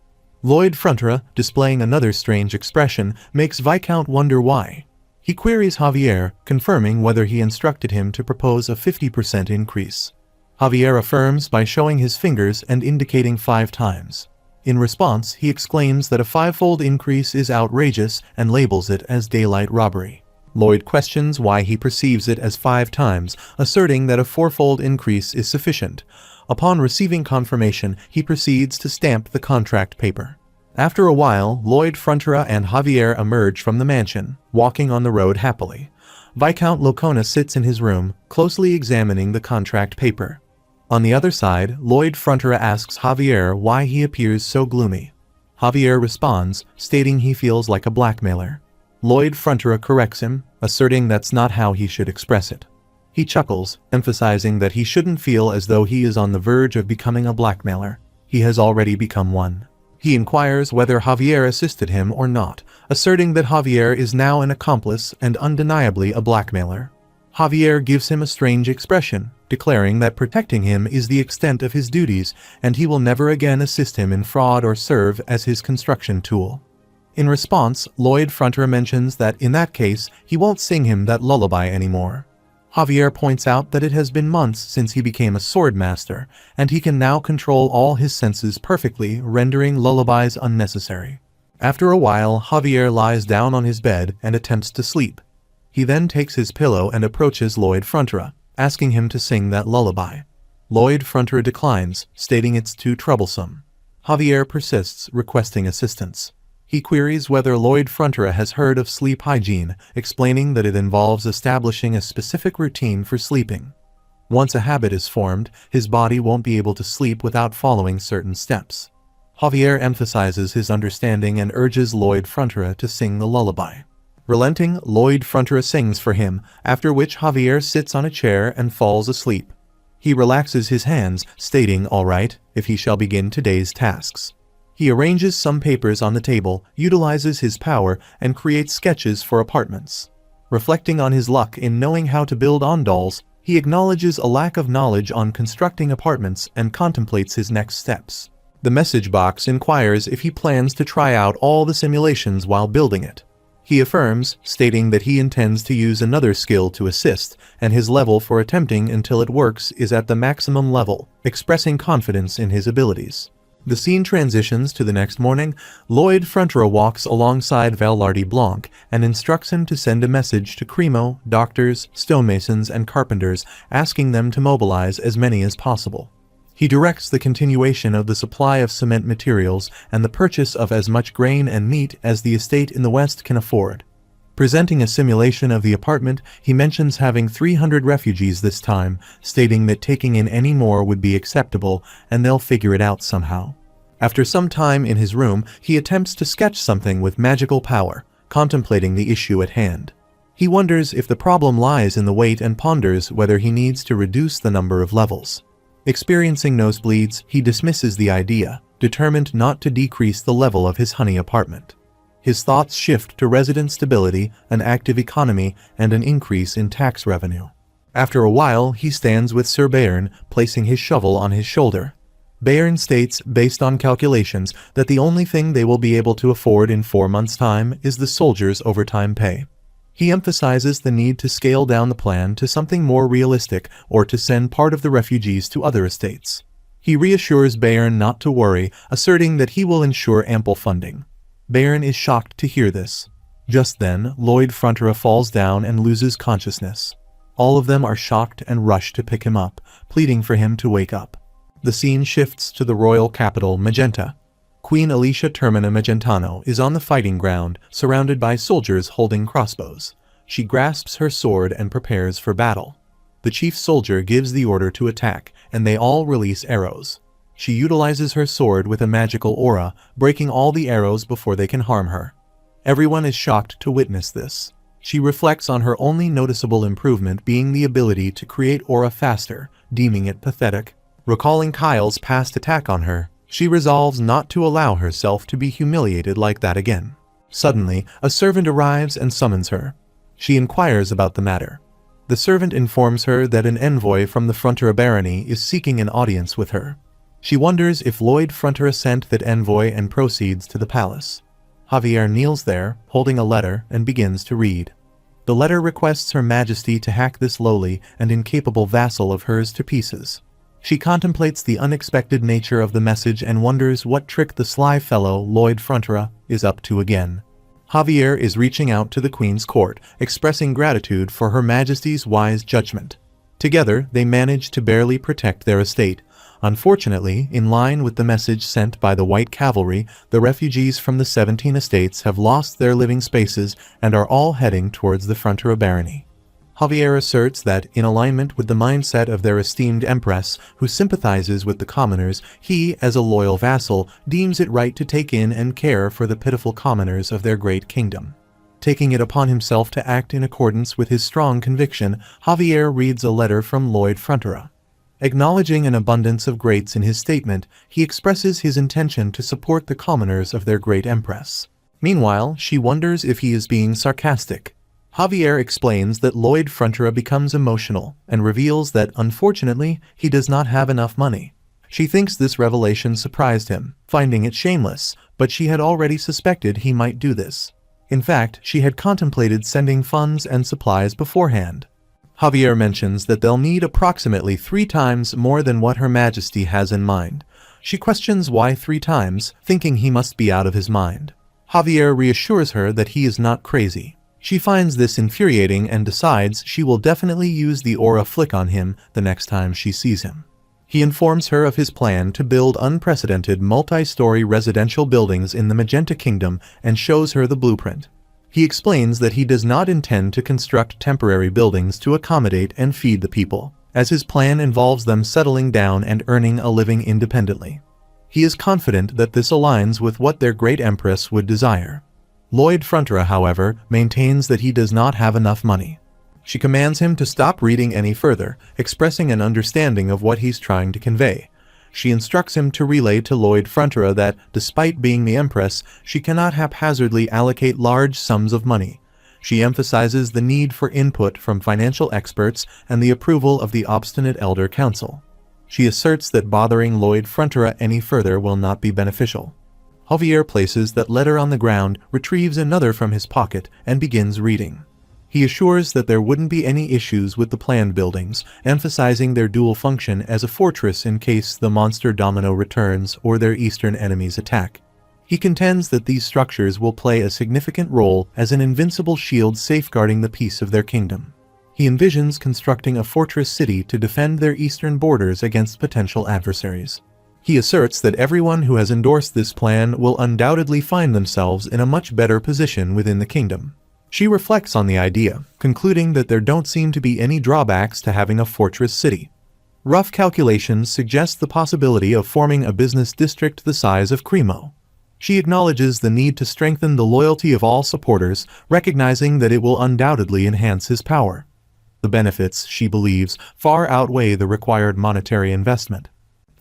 [SPEAKER 1] Lloyd Frontera, displaying another strange expression, makes Viscount wonder why. He queries Javier, confirming whether he instructed him to propose a 50% increase. Javier affirms by showing his fingers and indicating 5 times. In response, he exclaims that a 5-fold increase is outrageous and labels it as daylight robbery. Lloyd questions why he perceives it as 5 times, asserting that a 4-fold increase is sufficient. Upon receiving confirmation, he proceeds to stamp the contract paper. After a while, Lloyd Frontera and Javier emerge from the mansion, walking on the road happily. Viscount Locona sits in his room, closely examining the contract paper. On the other side, Lloyd Frontera asks Javier why he appears so gloomy. Javier responds, stating he feels like a blackmailer. Lloyd Frontera corrects him, asserting that's not how he should express it. He chuckles, emphasizing that he shouldn't feel as though he is on the verge of becoming a blackmailer. He has already become one. He inquires whether Javier assisted him or not, asserting that Javier is now an accomplice and undeniably a blackmailer. Javier gives him a strange expression, declaring that protecting him is the extent of his duties and he will never again assist him in fraud or serve as his construction tool. In response, Lloyd Frontera mentions that in that case, he won't sing him that lullaby anymore. Javier points out that it has been months since he became a sword master, and he can now control all his senses perfectly, rendering lullabies unnecessary. After a while, Javier lies down on his bed and attempts to sleep. He then takes his pillow and approaches Lloyd Frontera, asking him to sing that lullaby. Lloyd Frontera declines, stating it's too troublesome. Javier persists, requesting assistance. He queries whether Lloyd Frontera has heard of sleep hygiene, explaining that it involves establishing a specific routine for sleeping. Once a habit is formed, his body won't be able to sleep without following certain steps. Javier emphasizes his understanding and urges Lloyd Frontera to sing the lullaby. Relenting, Lloyd Frontera sings for him, after which Javier sits on a chair and falls asleep. He relaxes his hands, stating, "All right, if he shall begin today's tasks." He arranges some papers on the table, utilizes his power, and creates sketches for apartments. Reflecting on his luck in knowing how to build ondals, he acknowledges a lack of knowledge on constructing apartments and contemplates his next steps. The message box inquires if he plans to try out all the simulations while building it. He affirms, stating that he intends to use another skill to assist, and his level for attempting until it works is at the maximum level, expressing confidence in his abilities. The scene transitions to the next morning. Lloyd Frontera walks alongside Velarde Blanc and instructs him to send a message to Cremo, doctors, stonemasons, and carpenters, asking them to mobilize as many as possible. He directs the continuation of the supply of cement materials and the purchase of as much grain and meat as the estate in the West can afford. Presenting a simulation of the apartment, he mentions having 300 refugees this time, stating that taking in any more would be acceptable and they'll figure it out somehow. After some time in his room, he attempts to sketch something with magical power, contemplating the issue at hand. He wonders if the problem lies in the weight and ponders whether he needs to reduce the number of levels. Experiencing nosebleeds, he dismisses the idea, determined not to decrease the level of his honey apartment. His thoughts shift to resident stability, an active economy, and an increase in tax revenue. After a while, he stands with Sir Bayern, placing his shovel on his shoulder. Bayern states, based on calculations, that the only thing they will be able to afford in 4 months' time is the soldiers' overtime pay. He emphasizes the need to scale down the plan to something more realistic or to send part of the refugees to other estates. He reassures Bayern not to worry, asserting that he will ensure ample funding. Bayern is shocked to hear this. Just then, Lloyd Frontera falls down and loses consciousness. All of them are shocked and rush to pick him up, pleading for him to wake up. The scene shifts to the royal capital, Magenta. Queen Alicia Termina Magentano is on the fighting ground, surrounded by soldiers holding crossbows. She grasps her sword and prepares for battle. The chief soldier gives the order to attack, and they all release arrows. She utilizes her sword with a magical aura, breaking all the arrows before they can harm her. Everyone is shocked to witness this. She reflects on her only noticeable improvement being the ability to create aura faster, deeming it pathetic. Recalling Kyle's past attack on her, she resolves not to allow herself to be humiliated like that again. Suddenly, a servant arrives and summons her. She inquires about the matter. The servant informs her that an envoy from the Frontera barony is seeking an audience with her. She wonders if Lloyd Frontera sent that envoy and proceeds to the palace. Javier kneels there, holding a letter, and begins to read. The letter requests Her Majesty to hack this lowly and incapable vassal of hers to pieces. She contemplates the unexpected nature of the message and wonders what trick the sly fellow, Lloyd Frontera, is up to again. Javier is reaching out to the Queen's court, expressing gratitude for Her Majesty's wise judgment. Together, they manage to barely protect their estate. Unfortunately, in line with the message sent by the White Cavalry, the refugees from the 17 estates have lost their living spaces and are all heading towards the Frontera barony. Javier asserts that, in alignment with the mindset of their esteemed empress, who sympathizes with the commoners, he, as a loyal vassal, deems it right to take in and care for the pitiful commoners of their great kingdom. Taking it upon himself to act in accordance with his strong conviction, Javier reads a letter from Lloyd Frontera. Acknowledging an abundance of greats in his statement, he expresses his intention to support the commoners of their great empress. Meanwhile, she wonders if he is being sarcastic. Javier explains that Lloyd Frontera becomes emotional and reveals that, unfortunately, he does not have enough money. She thinks this revelation surprised him, finding it shameless, but she had already suspected he might do this. In fact, she had contemplated sending funds and supplies beforehand. Javier mentions that they'll need approximately 3 times more than what Her Majesty has in mind. She questions why 3 times, thinking he must be out of his mind. Javier reassures her that he is not crazy. She finds this infuriating and decides she will definitely use the aura flick on him the next time she sees him. He informs her of his plan to build unprecedented multi-story residential buildings in the Magenta Kingdom and shows her the blueprint. He explains that he does not intend to construct temporary buildings to accommodate and feed the people, as his plan involves them settling down and earning a living independently. He is confident that this aligns with what their great empress would desire. Lloyd Frontera, however, maintains that he does not have enough money. She commands him to stop reading any further, expressing an understanding of what he's trying to convey. She instructs him to relay to Lloyd Frontera that, despite being the empress, she cannot haphazardly allocate large sums of money. She emphasizes the need for input from financial experts and the approval of the obstinate Elder Council. She asserts that bothering Lloyd Frontera any further will not be beneficial. Javier places that letter on the ground, retrieves another from his pocket, and begins reading. He assures that there wouldn't be any issues with the planned buildings, emphasizing their dual function as a fortress in case the monster Domino returns or their eastern enemies attack. He contends that these structures will play a significant role as an invincible shield safeguarding the peace of their kingdom. He envisions constructing a fortress city to defend their eastern borders against potential adversaries. He asserts that everyone who has endorsed this plan will undoubtedly find themselves in a much better position within the kingdom. She reflects on the idea, concluding that there don't seem to be any drawbacks to having a fortress city. Rough calculations suggest the possibility of forming a business district the size of Cremo. She acknowledges the need to strengthen the loyalty of all supporters, recognizing that it will undoubtedly enhance his power. The benefits, she believes, far outweigh the required monetary investment.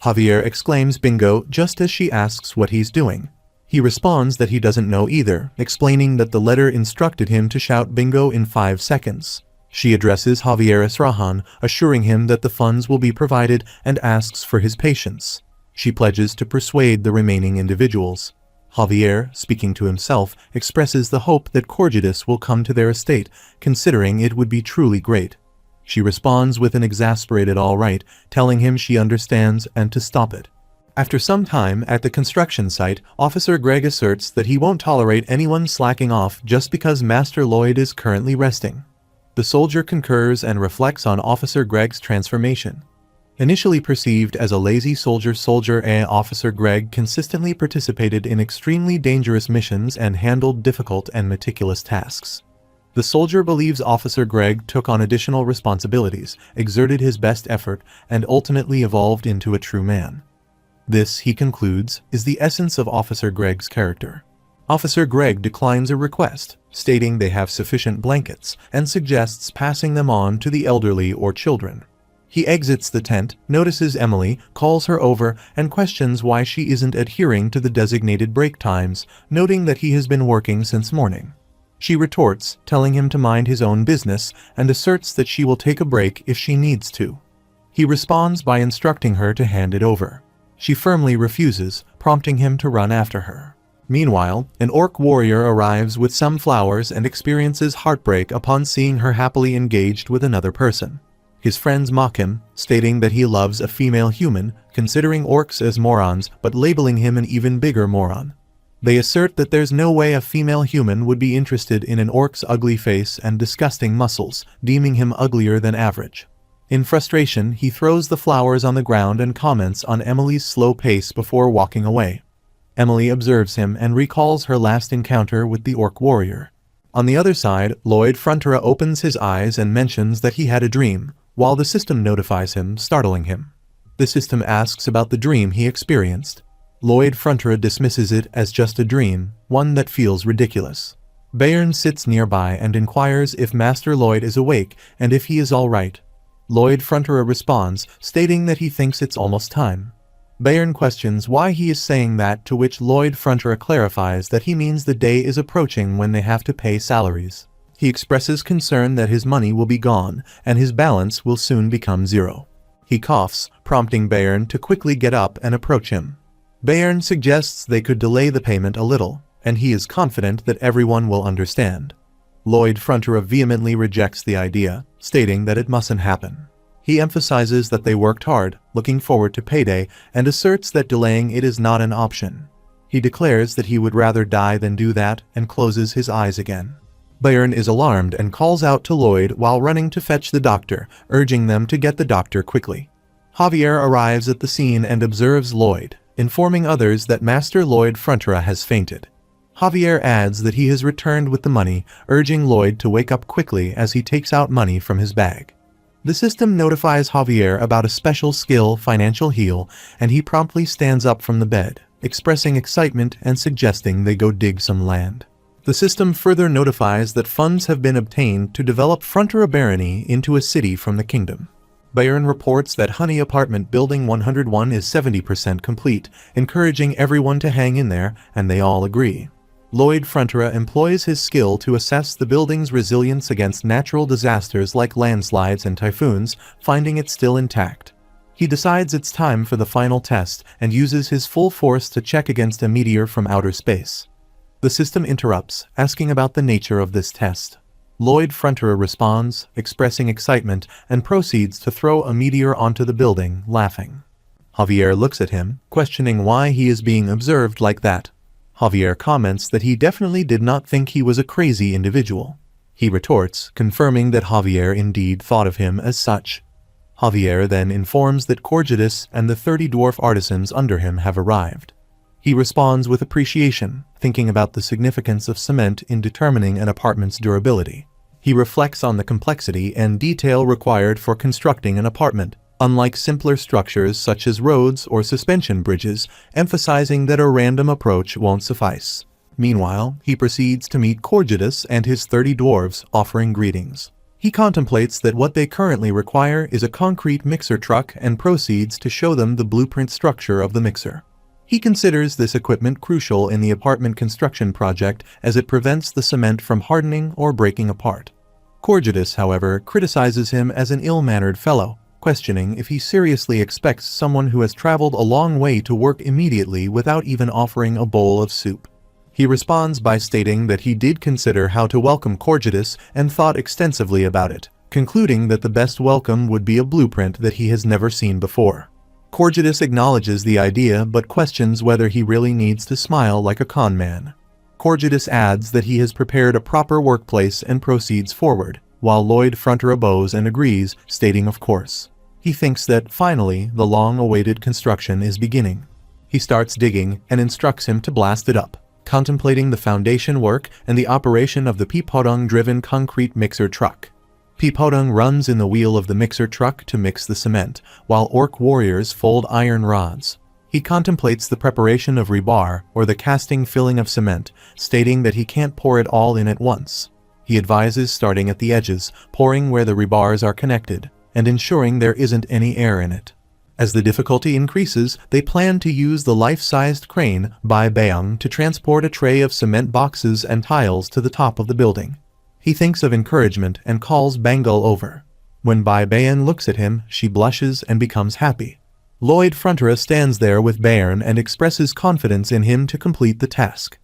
[SPEAKER 1] Javier exclaims bingo just as she asks what he's doing. He responds that he doesn't know either, explaining that the letter instructed him to shout bingo in 5 seconds. She addresses Javier Esrahan, assuring him that the funds will be provided and asks for his patience. She pledges to persuade the remaining individuals. Javier, speaking to himself, expresses the hope that Corgidus will come to their estate, considering it would be truly great. She responds with an exasperated all right, telling him she understands and to stop it. After some time at the construction site, Officer Gregg asserts that he won't tolerate anyone slacking off just because Master Lloyd is currently resting. The soldier concurs and reflects on Officer Gregg's transformation. Initially perceived as a lazy soldier, Officer Gregg consistently participated in extremely dangerous missions and handled difficult and meticulous tasks. The soldier believes Officer Gregg took on additional responsibilities, exerted his best effort, and ultimately evolved into a true man. This, he concludes, is the essence of Officer Gregg's character. Officer Gregg declines a request, stating they have sufficient blankets, and suggests passing them on to the elderly or children. He exits the tent, notices Emily, calls her over, and questions why she isn't adhering to the designated break times, noting that he has been working since morning. She retorts, telling him to mind his own business, and asserts that she will take a break if she needs to. He responds by instructing her to hand it over. She firmly refuses, prompting him to run after her. Meanwhile, an orc warrior arrives with some flowers and experiences heartbreak upon seeing her happily engaged with another person. His friends mock him, stating that he loves a female human, considering orcs as morons but labeling him an even bigger moron. They assert that there's no way a female human would be interested in an orc's ugly face and disgusting muscles, deeming him uglier than average. In frustration, he throws the flowers on the ground and comments on Emily's slow pace before walking away. Emily observes him and recalls her last encounter with the orc warrior. On the other side, Lloyd Frontera opens his eyes and mentions that he had a dream, while the system notifies him, startling him. The system asks about the dream he experienced. Lloyd Frontera dismisses it as just a dream, one that feels ridiculous. Bayern sits nearby and inquires if Master Lloyd is awake and if he is all right. Lloyd Frontera responds, stating that he thinks it's almost time. Bayern questions why he is saying that, to which Lloyd Frontera clarifies that he means the day is approaching when they have to pay salaries. He expresses concern that his money will be gone, and his balance will soon become zero. He coughs, prompting Bayern to quickly get up and approach him. Bayern suggests they could delay the payment a little, and he is confident that everyone will understand. Lloyd Frontera vehemently rejects the idea, stating that it mustn't happen. He emphasizes that they worked hard, looking forward to payday, and asserts that delaying it is not an option. He declares that he would rather die than do that, and closes his eyes again. Bayern is alarmed and calls out to Lloyd while running to fetch the doctor, urging them to get the doctor quickly. Javier arrives at the scene and observes Lloyd, informing others that Master Lloyd Frontera has fainted. Javier adds that he has returned with the money, urging Lloyd to wake up quickly as he takes out money from his bag. The system notifies Javier about a special skill, Financial Heal, and he promptly stands up from the bed, expressing excitement and suggesting they go dig some land. The system further notifies that funds have been obtained to develop Frontera Barony into a city from the kingdom. Bayern reports that Honey Apartment Building 101 is 70% complete, encouraging everyone to hang in there, and they all agree. Lloyd Frontera employs his skill to assess the building's resilience against natural disasters like landslides and typhoons, finding it still intact. He decides it's time for the final test and uses his full force to check against a meteor from outer space. The system interrupts, asking about the nature of this test. Lloyd Frontera responds, expressing excitement, and proceeds to throw a meteor onto the building, laughing. Javier looks at him, questioning why he is being observed like that. Javier comments that he definitely did not think he was a crazy individual. He retorts, confirming that Javier indeed thought of him as such. Javier then informs that Corgidus and the 30 dwarf artisans under him have arrived. He responds with appreciation, thinking about the significance of cement in determining an apartment's durability. He reflects on the complexity and detail required for constructing an apartment, unlike simpler structures such as roads or suspension bridges, emphasizing that a random approach won't suffice. Meanwhile, he proceeds to meet Corgidus and his 30 dwarves, offering greetings. He contemplates that what they currently require is a concrete mixer truck and proceeds to show them the blueprint structure of the mixer. He considers this equipment crucial in the apartment construction project as it prevents the cement from hardening or breaking apart. Corgidus, however, criticizes him as an ill-mannered fellow, questioning if he seriously expects someone who has traveled a long way to work immediately without even offering a bowl of soup. He responds by stating that he did consider how to welcome Corgidus and thought extensively about it, concluding that the best welcome would be a blueprint that he has never seen before. Corgidus acknowledges the idea but questions whether he really needs to smile like a con man. Corgidus adds that he has prepared a proper workplace and proceeds forward, while Lloyd Fronterer bows and agrees, stating of course. He thinks that, finally, the long-awaited construction is beginning. He starts digging and instructs him to blast it up, contemplating the foundation work and the operation of the Pipodong-driven concrete mixer truck. Pipodong runs in the wheel of the mixer truck to mix the cement, while orc warriors fold iron rods. He contemplates the preparation of rebar, or the casting filling of cement, stating that he can't pour it all in at once. He advises starting at the edges, pouring where the rebars are connected, and ensuring there isn't any air in it. As the difficulty increases, they plan to use the life-sized crane Bai Beong to transport a tray of cement boxes and tiles to the top of the building. He thinks of encouragement and calls Bangle over. When Bai Beong looks at him, she blushes and becomes happy. Lloyd Fronterer stands there with Bayern and expresses confidence in him to complete the task.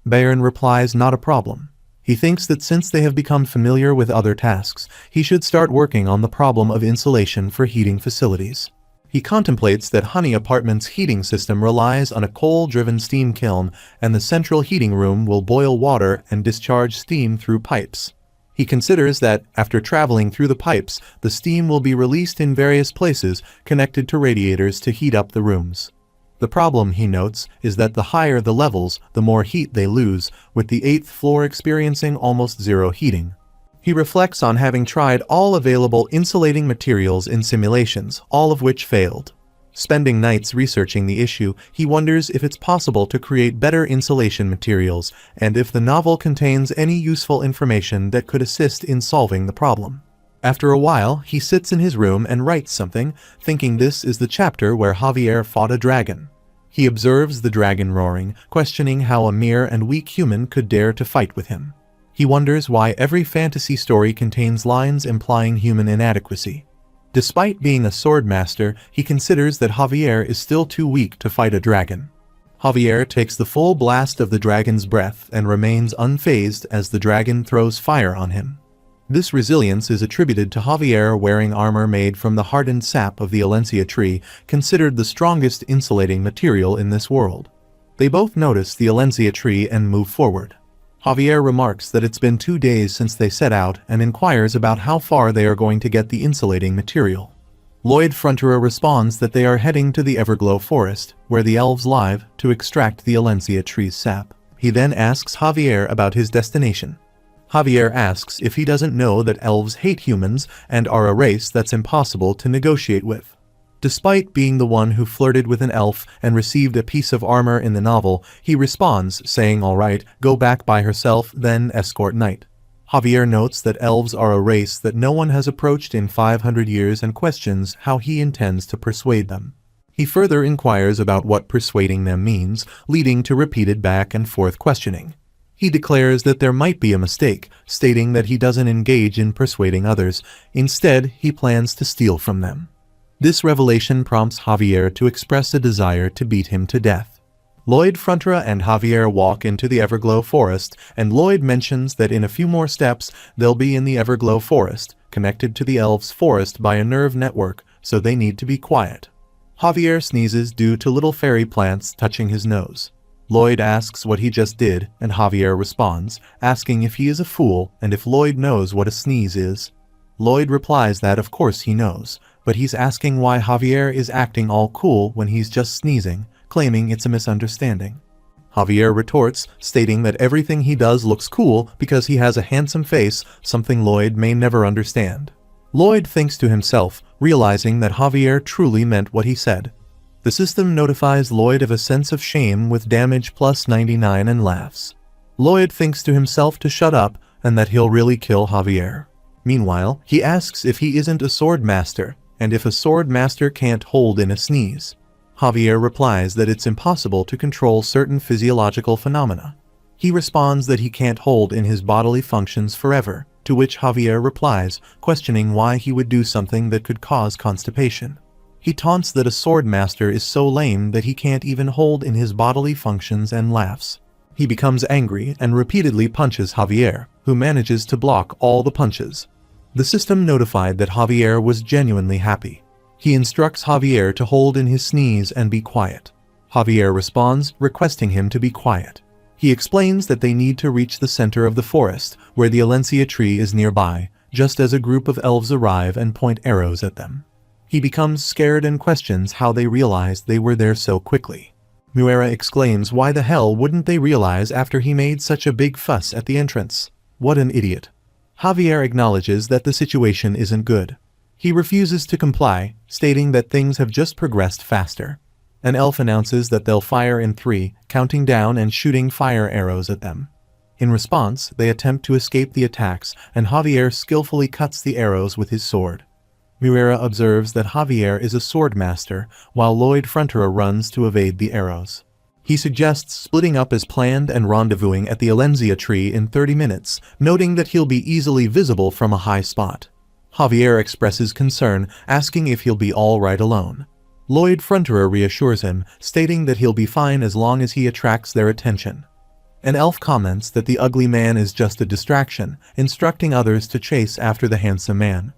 [SPEAKER 1] Bayern replies not a problem. He thinks that since they have become familiar with other tasks, he should start working on the problem of insulation for heating facilities. He contemplates that Honey Apartment's heating system relies on a coal-driven steam kiln, and the central heating room will boil water and discharge steam through pipes. He considers that, after traveling through the pipes, the steam will be released in various places connected to radiators to heat up the rooms. The problem, he notes, is that the higher the levels, the more heat they lose, with the 8th floor experiencing almost zero heating. He reflects on having tried all available insulating materials in simulations, all of which failed. Spending nights researching the issue, he wonders if it's possible to create better insulation materials, and if the novel contains any useful information that could assist in solving the problem. After a while, he sits in his room and writes something, thinking this is the chapter where Javier fought a dragon. He observes the dragon roaring, questioning how a mere and weak human could dare to fight with him. He wonders why every fantasy story contains lines implying human inadequacy. Despite being a sword master, he considers that Javier is still too weak to fight a dragon. Javier takes the full blast of the dragon's breath and remains unfazed as the dragon throws fire on him. This resilience is attributed to Javier wearing armor made from the hardened sap of the Alencia tree, considered the strongest insulating material in this world. They both notice the Alencia tree and move forward. Javier remarks that it's been 2 days since they set out and inquires about how far they are going to get the insulating material. Lloyd Fronterer responds that they are heading to the Everglow Forest, where the elves live, to extract the Alencia tree's sap. He then asks Javier about his destination. Javier asks if he doesn't know that elves hate humans and are a race that's impossible to negotiate with. Despite being the one who flirted with an elf and received a piece of armor in the novel, he responds, saying all right, go back by herself, then escort Knight. Javier notes that elves are a race that no one has approached in 500 years and questions how he intends to persuade them. He further inquires about what persuading them means, leading to repeated back and forth questioning. He declares that there might be a mistake, stating that he doesn't engage in persuading others. Instead, he plans to steal from them. This revelation prompts Javier to express a desire to beat him to death. Lloyd Fronterer and Javier walk into the Everglow Forest, and Lloyd mentions that in a few more steps they'll be in the Everglow Forest, connected to the elves' forest by a nerve network, so they need to be quiet. Javier sneezes due to little fairy plants touching his nose. Lloyd asks what he just did, and Javier responds, asking if he is a fool and if Lloyd knows what a sneeze is. Lloyd replies that of course he knows, but he's asking why Javier is acting all cool when he's just sneezing, claiming it's a misunderstanding. Javier retorts, stating that everything he does looks cool because he has a handsome face, something Lloyd may never understand. Lloyd thinks to himself, realizing that Javier truly meant what he said. The system notifies Lloyd of a sense of shame with damage plus 99 and laughs. Lloyd thinks to himself to shut up and that he'll really kill Javier. Meanwhile, he asks if he isn't a sword master, and if a sword master can't hold in a sneeze. Javier replies that it's impossible to control certain physiological phenomena. He responds that he can't hold in his bodily functions forever, to which Javier replies, questioning why he would do something that could cause constipation. He taunts that a sword master is so lame that he can't even hold in his bodily functions and laughs. He becomes angry and repeatedly punches Javier, who manages to block all the punches. The system notified that Javier was genuinely happy. He instructs Javier to hold in his sneeze and be quiet. Javier responds, requesting him to be quiet. He explains that they need to reach the center of the forest, where the Alencia tree is nearby, just as a group of elves arrive and point arrows at them. He becomes scared and questions how they realized they were there so quickly. Muera exclaims why the hell wouldn't they realize after he made such a big fuss at the entrance. What an idiot. Javier acknowledges that the situation isn't good. He refuses to comply, stating that things have just progressed faster. An elf announces that they'll fire in 3, counting down and shooting fire arrows at them. In response, they attempt to escape the attacks, and Javier skillfully cuts the arrows with his sword. Muera observes that Javier is a sword master, while Lloyd Fronterer runs to evade the arrows. He suggests splitting up as planned and rendezvousing at the Alencia tree in 30 minutes, noting that he'll be easily visible from a high spot. Javier expresses concern, asking if he'll be all right alone. Lloyd Fronterer reassures him, stating that he'll be fine as long as he attracts their attention. An elf comments that the ugly man is just a distraction, instructing others to chase after the handsome man.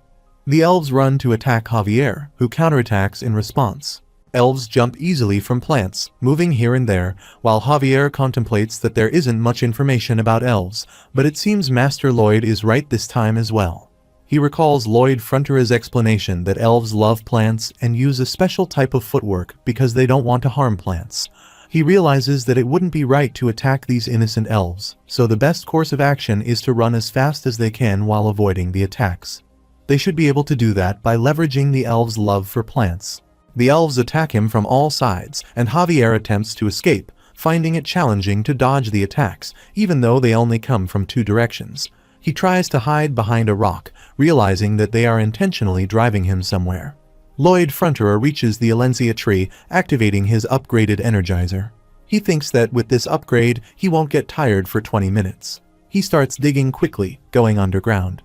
[SPEAKER 1] The elves run to attack Javier, who counterattacks in response. Elves jump easily from plants, moving here and there, while Javier contemplates that there isn't much information about elves, but it seems Master Lloyd is right this time as well. He recalls Lloyd Fronterer's explanation that elves love plants and use a special type of footwork because they don't want to harm plants. He realizes that it wouldn't be right to attack these innocent elves, so the best course of action is to run as fast as they can while avoiding the attacks. They should be able to do that by leveraging the elves' love for plants. The elves attack him from all sides, and Javier attempts to escape, finding it challenging to dodge the attacks, even though they only come from 2 directions. He tries to hide behind a rock, realizing that they are intentionally driving him somewhere. Lloyd Fronterer reaches the Alencia tree, activating his upgraded Energizer. He thinks that with this upgrade, he won't get tired for 20 minutes. He starts digging quickly, going underground.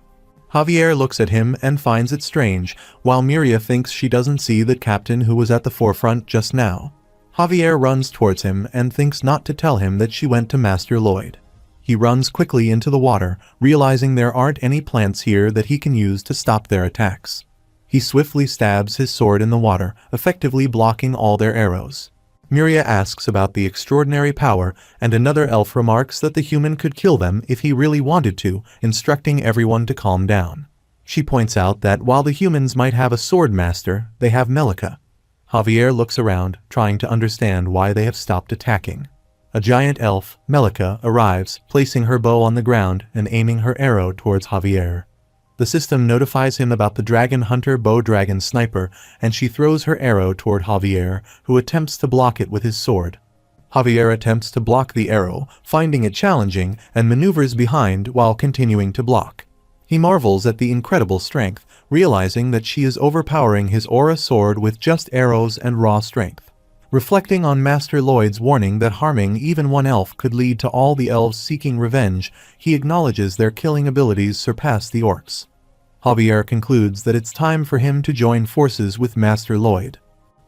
[SPEAKER 1] Javier looks at him and finds it strange, while Miria thinks she doesn't see the captain who was at the forefront just now. Javier runs towards him and thinks not to tell him that she went to Master Lloyd. He runs quickly into the water, realizing there aren't any plants here that he can use to stop their attacks. He swiftly stabs his sword in the water, effectively blocking all their arrows. Miria asks about the extraordinary power, and another elf remarks that the human could kill them if he really wanted to, instructing everyone to calm down. She points out that while the humans might have a sword master, they have Melika. Javier looks around, trying to understand why they have stopped attacking. A giant elf, Melika, arrives, placing her bow on the ground and aiming her arrow towards Javier. The system notifies him about the dragon hunter bow dragon sniper, and she throws her arrow toward Javier, who attempts to block it with his sword. Javier attempts to block the arrow, finding it challenging, and maneuvers behind while continuing to block. He marvels at the incredible strength, realizing that she is overpowering his aura sword with just arrows and raw strength. Reflecting on Master Lloyd's warning that harming even one elf could lead to all the elves seeking revenge, he acknowledges their killing abilities surpass the orcs. Javier concludes that it's time for him to join forces with Master Lloyd.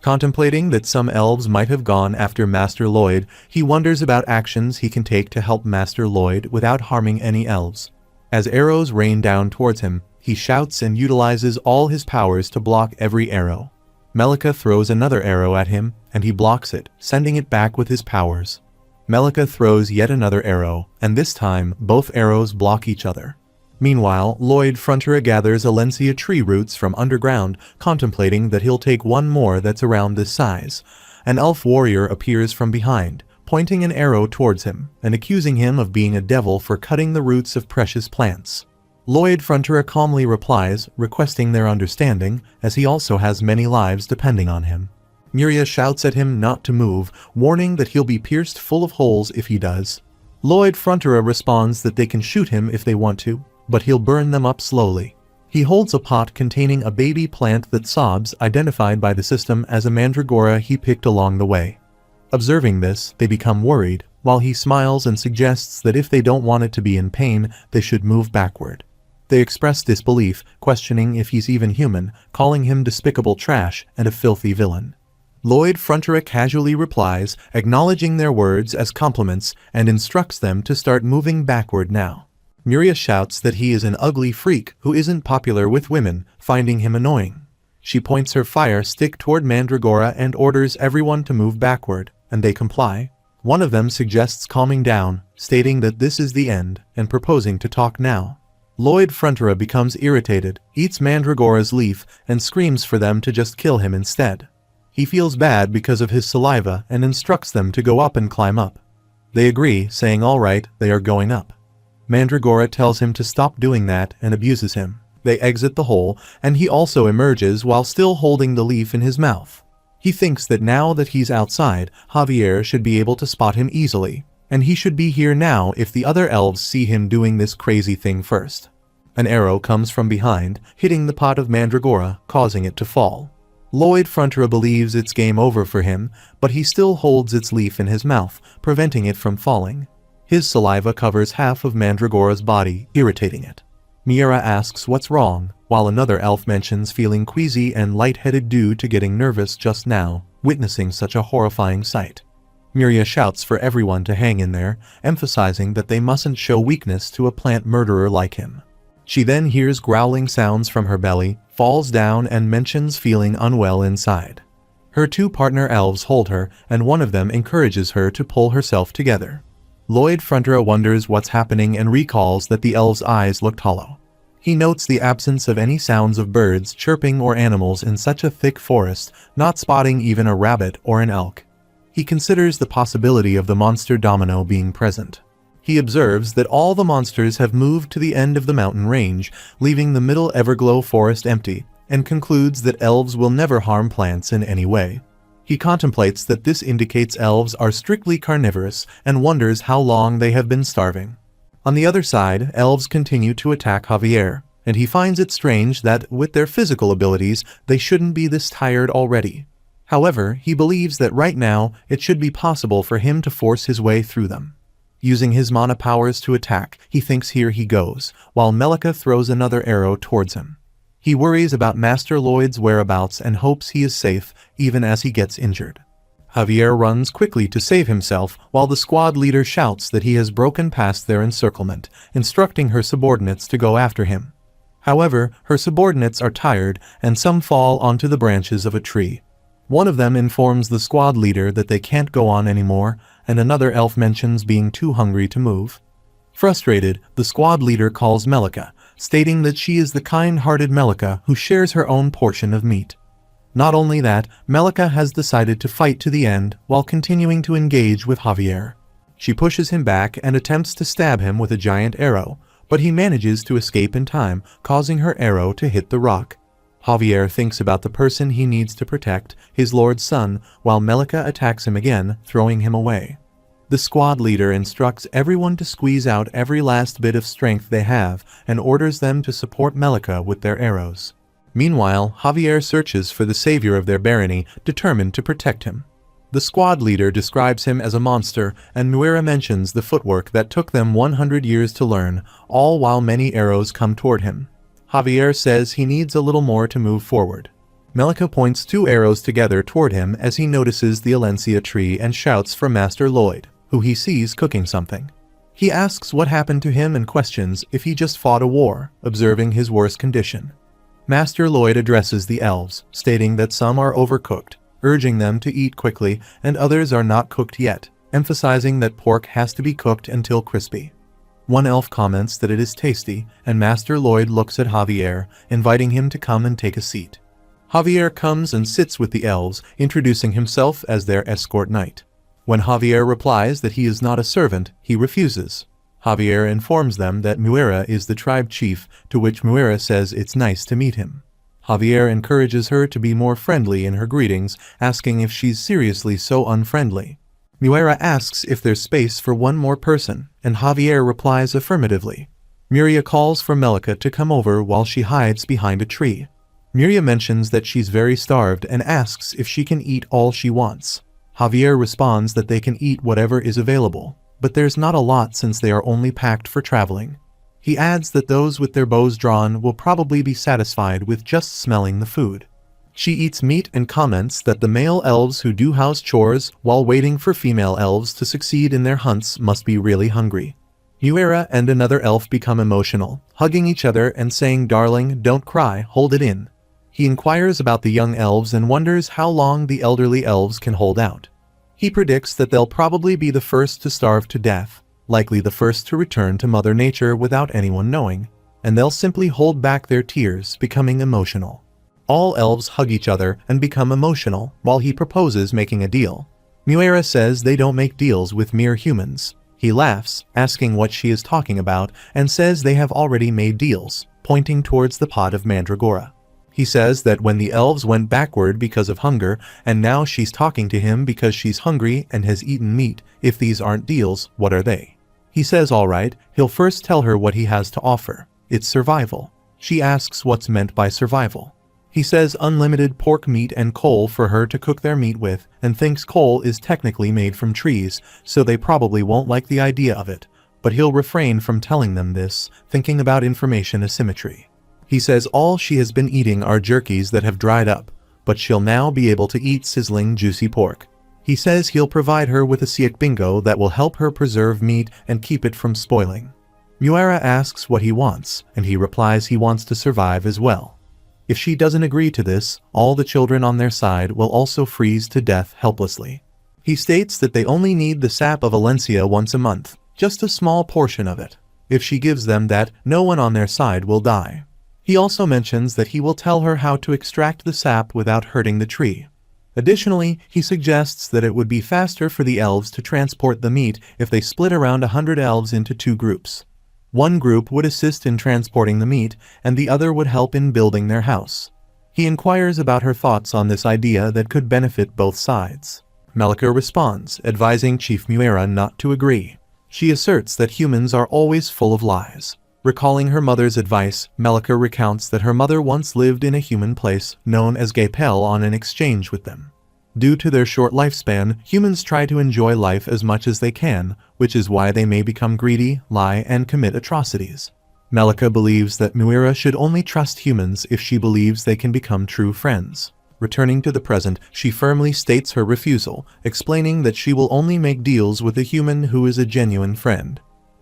[SPEAKER 1] Contemplating that some elves might have gone after Master Lloyd, he wonders about actions he can take to help Master Lloyd without harming any elves. As arrows rain down towards him, he shouts and utilizes all his powers to block every arrow. Melika throws another arrow at him, and he blocks it, sending it back with his powers. Melika throws yet another arrow, and this time, both arrows block each other. Meanwhile, Lloyd Fronterer gathers Alencia tree roots from underground, contemplating that he'll take one more that's around this size. An elf warrior appears from behind, pointing an arrow towards him, and accusing him of being a devil for cutting the roots of precious plants. Lloyd Frontera calmly replies, requesting their understanding, as he also has many lives depending on him. Miria shouts at him not to move, warning that he'll be pierced full of holes if he does. Lloyd Frontera responds that they can shoot him if they want to, but he'll burn them up slowly. He holds a pot containing a baby plant that sobs, identified by the system as a mandragora he picked along the way. Observing this, they become worried, while he smiles and suggests that if they don't want it to be in pain, they should move backward. They express disbelief, questioning if he's even human, calling him despicable trash and a filthy villain. Lloyd Frontera casually replies, acknowledging their words as compliments, and instructs them to start moving backward now. Miria shouts that he is an ugly freak who isn't popular with women, finding him annoying. She points her fire stick toward Mandragora and orders everyone to move backward, and they comply. One of them suggests calming down, stating that this is the end, and proposing to talk now. Lloyd Frontera becomes irritated, eats Mandragora's leaf, and screams for them to just kill him instead. He feels bad because of his saliva and instructs them to go up and climb up. They agree, saying all right, they are going up. Mandragora tells him to stop doing that and abuses him. They exit the hole, and he also emerges while still holding the leaf in his mouth. He thinks that now that he's outside, Javier should be able to spot him easily, and he should be here now if the other elves see him doing this crazy thing first. An arrow comes from behind, hitting the pot of Mandragora, causing it to fall. Lloyd Frontera believes it's game over for him, but he still holds its leaf in his mouth, preventing it from falling. His saliva covers half of Mandragora's body, irritating it. Miria asks what's wrong, while another elf mentions feeling queasy and lightheaded due to getting nervous just now, witnessing such a horrifying sight. Miria shouts for everyone to hang in there, emphasizing that they mustn't show weakness to a plant murderer like him. She then hears growling sounds from her belly, falls down and mentions feeling unwell inside. Her two partner elves hold her, and one of them encourages her to pull herself together. Lloyd Frontera wonders what's happening and recalls that the elves' eyes looked hollow. He notes the absence of any sounds of birds chirping or animals in such a thick forest, not spotting even a rabbit or an elk. He considers the possibility of the monster Domino being present. He observes that all the monsters have moved to the end of the mountain range, leaving the middle Everglow forest empty, and concludes that elves will never harm plants in any way. He contemplates that this indicates elves are strictly carnivorous and wonders how long they have been starving. On the other side, elves continue to attack Javier, and he finds it strange that, with their physical abilities, they shouldn't be this tired already. However, he believes that right now, it should be possible for him to force his way through them. Using his mana powers to attack, he thinks here he goes, while Melika throws another arrow towards him. He worries about Master Lloyd's whereabouts and hopes he is safe, even as he gets injured. Javier runs quickly to save himself, while the squad leader shouts that he has broken past their encirclement, instructing her subordinates to go after him. However, her subordinates are tired, and some fall onto the branches of a tree. One of them informs the squad leader that they can't go on anymore, and another elf mentions being too hungry to move. Frustrated, the squad leader calls Melika, stating that she is the kind-hearted Melika who shares her own portion of meat. Not only that, Melika has decided to fight to the end while continuing to engage with Javier. She pushes him back and attempts to stab him with a giant arrow, but he manages to escape in time, causing her arrow to hit the rock. Javier thinks about the person he needs to protect, his lord's son, while Melika attacks him again, throwing him away. The squad leader instructs everyone to squeeze out every last bit of strength they have and orders them to support Melika with their arrows. Meanwhile, Javier searches for the savior of their barony, determined to protect him. The squad leader describes him as a monster, and Miria mentions the footwork that took them 100 years to learn, all while many arrows come toward him. Javier says he needs a little more to move forward. Melika points two arrows together toward him as he notices the Alencia tree and shouts for Master Lloyd, who he sees cooking something. He asks what happened to him and questions if he just fought a war, observing his worse condition. Master Lloyd addresses the elves, stating that some are overcooked, urging them to eat quickly, and others are not cooked yet, emphasizing that pork has to be cooked until crispy. One elf comments that it is tasty, and Master Lloyd looks at Javier, inviting him to come and take a seat. Javier comes and sits with the elves, introducing himself as their escort knight. When Javier replies that he is not a servant, he refuses. Javier informs them that Muera is the tribe chief, to which Muera says it's nice to meet him. Javier encourages her to be more friendly in her greetings, asking if she's seriously so unfriendly. Muera asks if there's space for one more person, and Javier replies affirmatively. Miria calls for Melika to come over while she hides behind a tree. Miria mentions that she's very starved and asks if she can eat all she wants. Javier responds that they can eat whatever is available, but there's not a lot since they are only packed for traveling. He adds that those with their bows drawn will probably be satisfied with just smelling the food. She eats meat and comments that the male elves who do house chores while waiting for female elves to succeed in their hunts must be really hungry. Muera and another elf become emotional, hugging each other and saying, "Darling, don't cry, hold it in." He inquires about the young elves and wonders how long the elderly elves can hold out. He predicts that they'll probably be the first to starve to death, likely the first to return to Mother Nature without anyone knowing, and they'll simply hold back their tears, becoming emotional. All elves hug each other and become emotional while he proposes making a deal. Muera says they don't make deals with mere humans. He laughs, asking what she is talking about, and says they have already made deals, pointing towards the pot of mandragora. He says that when the elves went backward because of hunger, and now she's talking to him because she's hungry and has eaten meat, if these aren't deals, what are they? He says alright, he'll first tell her what he has to offer. It's survival. She asks what's meant by survival. He says unlimited pork meat and coal for her to cook their meat with, and thinks coal is technically made from trees, so they probably won't like the idea of it, but he'll refrain from telling them this, thinking about information asymmetry. He says all she has been eating are jerkies that have dried up, but she'll now be able to eat sizzling juicy pork. He says he'll provide her with a siak bingo that will help her preserve meat and keep it from spoiling. Muera asks what he wants, and he replies he wants to survive as well. If she doesn't agree to this, all the children on their side will also freeze to death helplessly. He states that they only need the sap of Valencia once a month, just a small portion of it. If she gives them that, no one on their side will die. He also mentions that he will tell her how to extract the sap without hurting the tree. Additionally, he suggests that it would be faster for the elves to transport the meat if they split around 100 elves into two groups. One group would assist in transporting the meat, and the other would help in building their house. He inquires about her thoughts on this idea that could benefit both sides. Melika responds, advising Chief Muera not to agree. She asserts that humans are always full of lies. Recalling her mother's advice, Melika recounts that her mother once lived in a human place known as Gapel on an exchange with them. Due to their short lifespan, humans try to enjoy life as much as they can, which is why they may become greedy, lie, and commit atrocities. Melika believes that Muera should only trust humans if she believes they can become true friends. Returning to the present, she firmly states her refusal, explaining that she will only make deals with a human who is a genuine friend.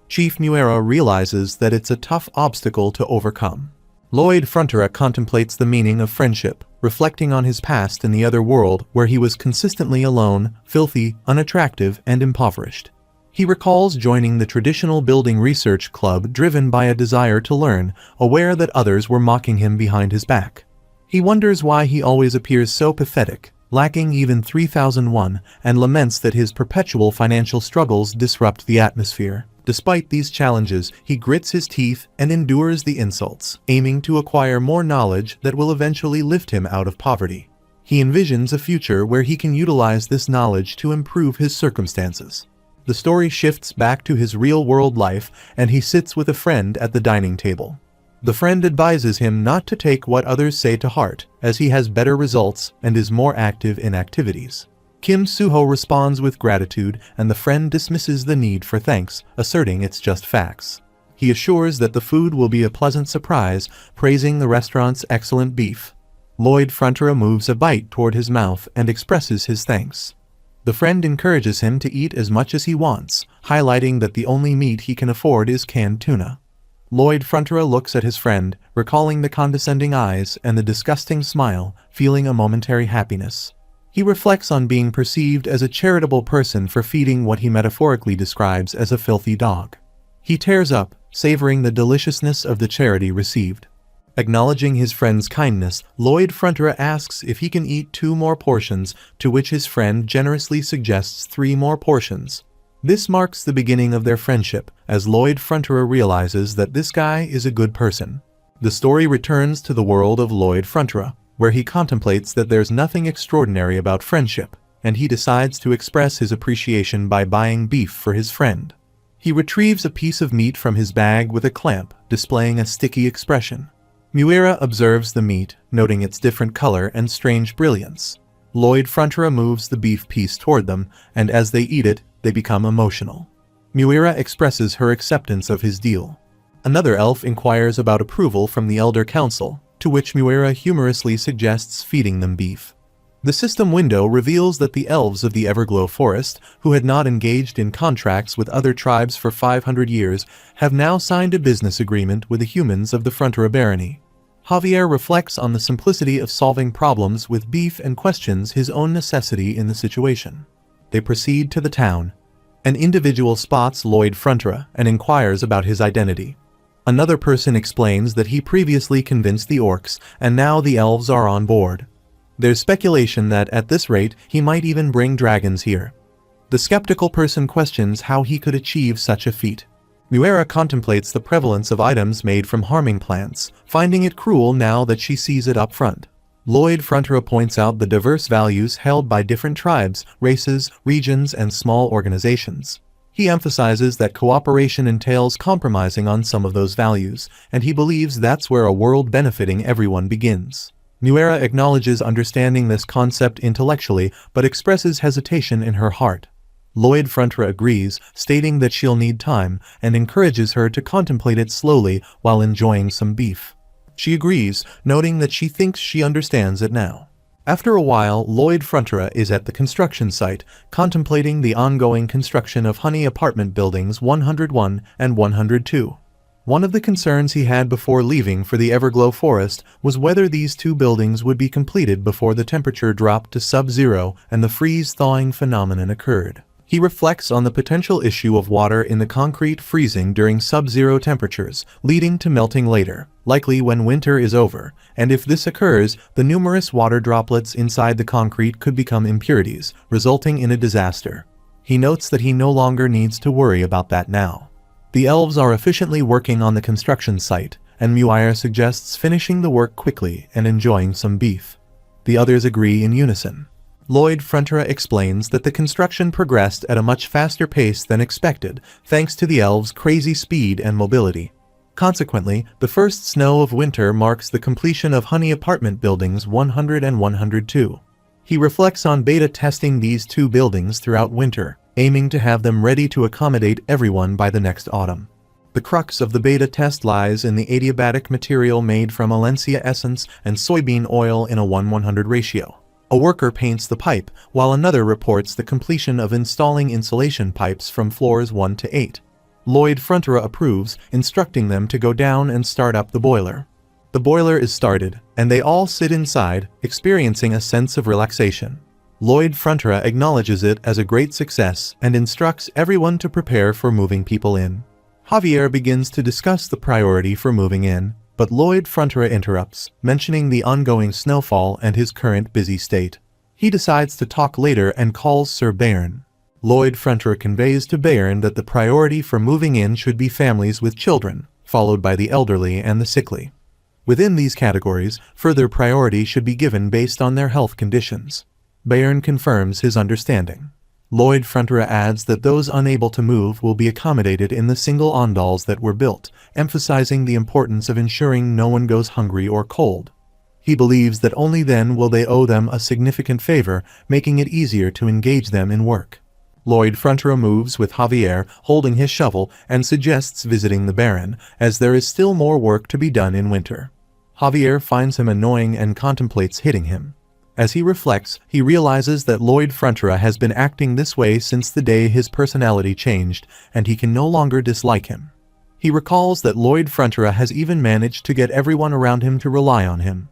[SPEAKER 1] Chief Muera realizes that it's a tough obstacle to overcome. Lloyd Frontera contemplates the meaning of friendship, reflecting on his past in the other world where he was consistently alone, filthy, unattractive, and impoverished. He recalls joining the traditional building research club driven by a desire to learn, aware that others were mocking him behind his back. He wonders why he always appears so pathetic, lacking even 3001, and laments that his perpetual financial struggles disrupt the atmosphere. Despite these challenges, he grits his teeth and endures the insults, aiming to acquire more knowledge that will eventually lift him out of poverty. He envisions a future where he can utilize this knowledge to improve his circumstances. The story shifts back to his real-world life, and he sits with a friend at the dining table. The friend advises him not to take what others say to heart, as he has better results and is more active in activities. Kim Suho responds with gratitude, and the friend dismisses the need for thanks, asserting it's just facts. He assures that the food will be a pleasant surprise, praising the restaurant's excellent beef. Lloyd Frontera moves a bite toward his mouth and expresses his thanks. The friend encourages him to eat as much as he wants, highlighting that the only meat he can afford is canned tuna. Lloyd Frontera looks at his friend, recalling the condescending eyes and the disgusting smile, feeling a momentary happiness. He reflects on being perceived as a charitable person for feeding what he metaphorically describes as a filthy dog. He tears up, savoring the deliciousness of the charity received. Acknowledging his friend's kindness, Lloyd Frontera asks if he can eat 2 more portions, to which his friend generously suggests 3 more portions. This marks the beginning of their friendship, as Lloyd Fronterer realizes that this guy is a good person. The story returns to the world of Lloyd Fronterer, where he contemplates that there's nothing extraordinary about friendship, and he decides to express his appreciation by buying beef for his friend. He retrieves a piece of meat from his bag with a clamp, displaying a sticky expression. Muira observes the meat, noting its different color and strange brilliance. Lloyd Fronterer moves the beef piece toward them, and as they eat it, they become emotional. Muira expresses her acceptance of his deal. Another elf inquires about approval from the Elder Council, to which Muira humorously suggests feeding them beef. The system window reveals that the elves of the Everglow Forest, who had not engaged in contracts with other tribes for 500 years, have now signed a business agreement with the humans of the Fronterer Barony. Javier reflects on the simplicity of solving problems with beef and questions his own necessity in the situation. They proceed to the town. An individual spots Lloyd Fronterer and inquires about his identity. Another person explains that he previously convinced the orcs, and now the elves are on board. There's speculation that at this rate he might even bring dragons here. The skeptical person questions how he could achieve such a feat. Muira contemplates the prevalence of items made from harming plants, finding it cruel now that she sees it up front. Lloyd Fronterer points out the diverse values held by different tribes, races, regions, and small organizations. He emphasizes that cooperation entails compromising on some of those values, and he believes that's where a world benefiting everyone begins. Muira acknowledges understanding this concept intellectually, but expresses hesitation in her heart. Lloyd Fronterer agrees, stating that she'll need time, and encourages her to contemplate it slowly while enjoying some beef. She agrees, noting that she thinks she understands it now. After a while, Lloyd Fronterer is at the construction site, contemplating the ongoing construction of Honey Apartment Buildings 101 and 102. One of the concerns he had before leaving for the Everglow Forest was whether these two buildings would be completed before the temperature dropped to sub-zero and the freeze-thawing phenomenon occurred. He reflects on the potential issue of water in the concrete freezing during sub-zero temperatures, leading to melting later, likely when winter is over, and if this occurs, the numerous water droplets inside the concrete could become impurities, resulting in a disaster. He notes that he no longer needs to worry about that now. The elves are efficiently working on the construction site, and Muira suggests finishing the work quickly and enjoying some beef. The others agree in unison. Lloyd Fronterer explains that the construction progressed at a much faster pace than expected, thanks to the elves' crazy speed and mobility. Consequently, the first snow of winter marks the completion of Honey Apartment Buildings 100 and 102. He reflects on beta testing these two buildings throughout winter, aiming to have them ready to accommodate everyone by the next autumn. The crux of the beta test lies in the adiabatic material made from Alencia essence and soybean oil in a 1:100 ratio. A worker paints the pipe, while another reports the completion of installing insulation pipes from floors 1 to 8. Lloyd Fronterer approves, instructing them to go down and start up the boiler. The boiler is started, and they all sit inside, experiencing a sense of relaxation. Lloyd Fronterer acknowledges it as a great success and instructs everyone to prepare for moving people in. Javier begins to discuss the priority for moving in, but Lloyd Fronterer interrupts, mentioning the ongoing snowfall and his current busy state. He decides to talk later and calls Sir Bairn. Lloyd Fronterer conveys to Bairn that the priority for moving in should be families with children, followed by the elderly and the sickly. Within these categories, further priority should be given based on their health conditions. Bairn confirms his understanding. Lloyd Fronterer adds that those unable to move will be accommodated in the single ondals that were built, emphasizing the importance of ensuring no one goes hungry or cold. He believes that only then will they owe them a significant favor, making it easier to engage them in work. Lloyd Fronterer moves with Javier, holding his shovel, and suggests visiting the Baron, as there is still more work to be done in winter. Javier finds him annoying and contemplates hitting him. As he reflects, he realizes that Lloyd Fronterer has been acting this way since the day his personality changed, and he can no longer dislike him. He recalls that Lloyd Fronterer has even managed to get everyone around him to rely on him.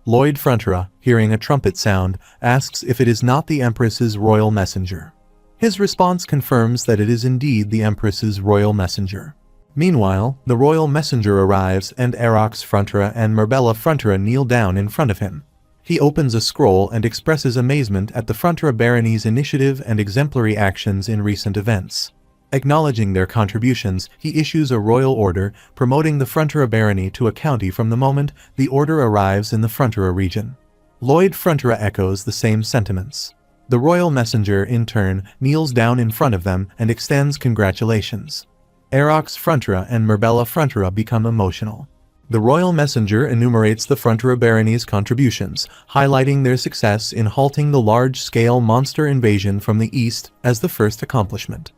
[SPEAKER 1] Lloyd Fronterer, hearing a trumpet sound, asks if it is not the Empress's royal messenger. His response confirms that it is indeed the Empress's royal messenger. Meanwhile, the royal messenger arrives and Erox Fronterer and Merbella Fronterer kneel down in front of him. He opens a scroll and expresses amazement at the Frontera barony's initiative and exemplary actions in recent events. Acknowledging their contributions, he issues a royal order promoting the Frontera barony to a county from the moment the order arrives in the Frontera region. Lloyd Frontera echoes the same sentiments. The royal messenger, in turn, kneels down in front of them and extends congratulations. Erox Frontera and Merbella Frontera become emotional. The royal messenger enumerates the Frontera barony's contributions, highlighting their success in halting the large-scale monster invasion from the east as the first accomplishment.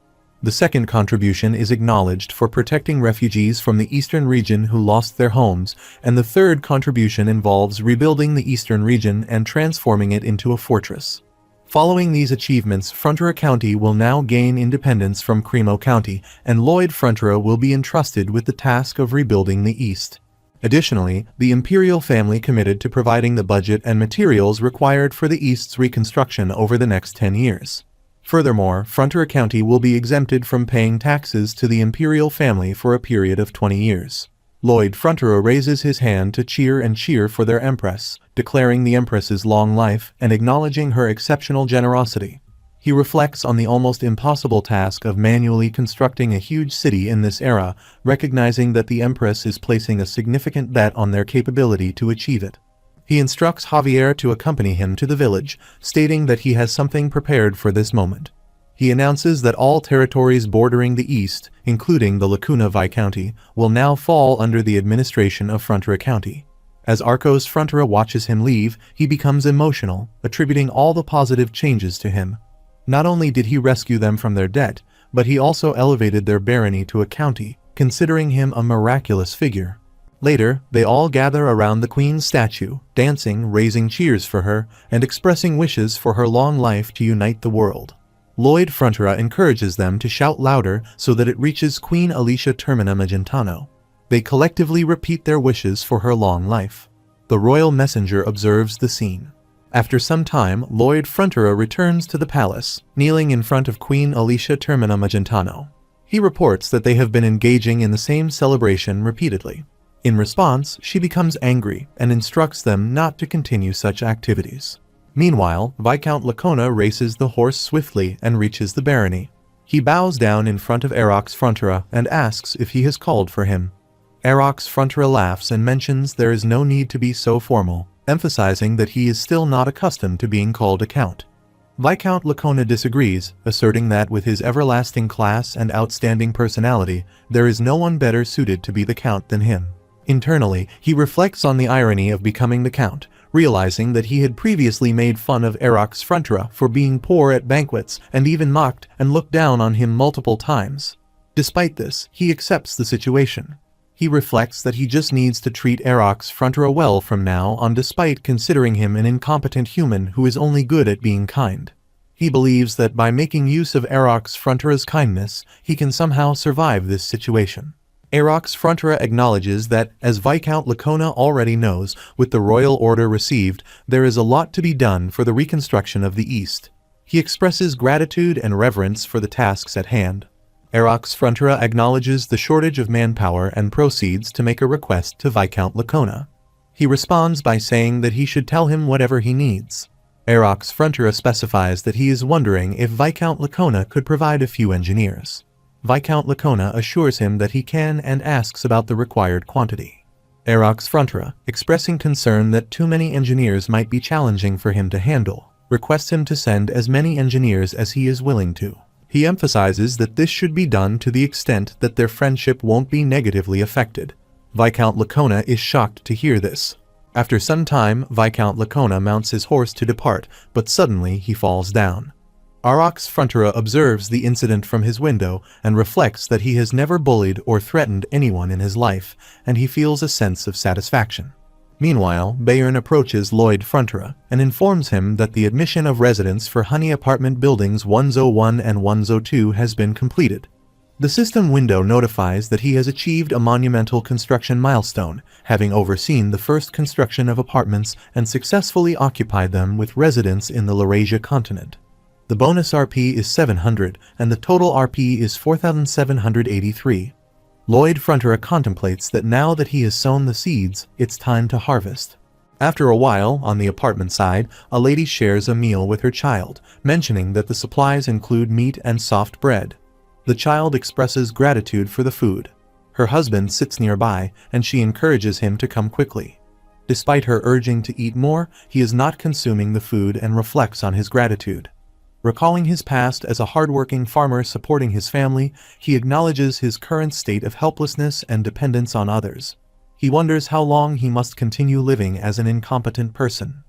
[SPEAKER 1] The second contribution is acknowledged for protecting refugees from the eastern region who lost their homes, and the third contribution involves rebuilding the eastern region and transforming it into a fortress. Following these achievements, Frontera County will now gain independence from Cremo County, and Lloyd Frontera will be entrusted with the task of rebuilding the East. Additionally, the imperial family committed to providing the budget and materials required for the East's reconstruction over the next 10 years. Furthermore, Frontera County will be exempted from paying taxes to the imperial family for a period of 20 years. Lloyd Frontera raises his hand to cheer for their empress, declaring the empress's long life and acknowledging her exceptional generosity. He reflects on the almost impossible task of manually constructing a huge city in this era, recognizing that the empress is placing a significant bet on their capability to achieve it. He instructs Javier to accompany him to the village, stating that he has something prepared for this moment. He announces that all territories bordering the east, including the Lacuna Viscounty, will now fall under the administration of Frontera County. As Arcos Frontera watches him leave, he becomes emotional, attributing all the positive changes to him. Not only did he rescue them from their debt, but he also elevated their barony to a county, considering him a miraculous figure. Later, they all gather around the Queen's statue, dancing, raising cheers for her, and expressing wishes for her long life to unite the world. Lloyd Frontera encourages them to shout louder so that it reaches Queen Alicia Termina Magentano. They collectively repeat their wishes for her long life. The royal messenger observes the scene. After some time, Lloyd Frontera returns to the palace, kneeling in front of Queen Alicia Termina Magentano. He reports that they have been engaging in the same celebration repeatedly. In response, she becomes angry and instructs them not to continue such activities. Meanwhile, Viscount Lacona races the horse swiftly and reaches the barony. He bows down in front of Erox Frontera and asks if he has called for him. Erox Frontera laughs and mentions there is no need to be so formal, emphasizing that he is still not accustomed to being called a count. Viscount Lacona disagrees, asserting that with his everlasting class and outstanding personality, there is no one better suited to be the count than him. Internally, he reflects on the irony of becoming the count, realizing that he had previously made fun of Erox Frontera for being poor at banquets and even mocked and looked down on him multiple times. Despite this, he accepts the situation. He reflects that he just needs to treat Erox Frontera well from now on, despite considering him an incompetent human who is only good at being kind. He believes that by making use of Erox Frontera's kindness, he can somehow survive this situation. Erox Frontera acknowledges that, as Viscount Lacona already knows, with the royal order received, there is a lot to be done for the reconstruction of the East. He expresses gratitude and reverence for the tasks at hand. Erox Frontera acknowledges the shortage of manpower and proceeds to make a request to Viscount Lacona. He responds by saying that he should tell him whatever he needs. Erox Frontera specifies that he is wondering if Viscount Lacona could provide a few engineers. Viscount Lacona assures him that he can and asks about the required quantity. Erox Frontera, expressing concern that too many engineers might be challenging for him to handle, requests him to send as many engineers as he is willing to. He emphasizes that this should be done to the extent that their friendship won't be negatively affected. Viscount Lacona is shocked to hear this. After some time, Viscount Lacona mounts his horse to depart, but suddenly he falls down. Erox Frontera observes the incident from his window and reflects that he has never bullied or threatened anyone in his life, and he feels a sense of satisfaction. Meanwhile, Bayern approaches Lloyd Frontera and informs him that the admission of residents for Honey Apartment Buildings 101 and 102 has been completed. The system window notifies that he has achieved a monumental construction milestone, having overseen the first construction of apartments and successfully occupied them with residents in the Laurasia continent. The bonus RP is 700, and the total RP is 4,783. Lloyd Frontera contemplates that now that he has sown the seeds, it's time to harvest. After a while, on the apartment side, a lady shares a meal with her child, mentioning that the supplies include meat and soft bread. The child expresses gratitude for the food. Her husband sits nearby, and she encourages him to come quickly. Despite her urging to eat more, he is not consuming the food and reflects on his gratitude. Recalling his past as a hardworking farmer supporting his family, he acknowledges his current state of helplessness and dependence on others. He wonders how long he must continue living as an incompetent person.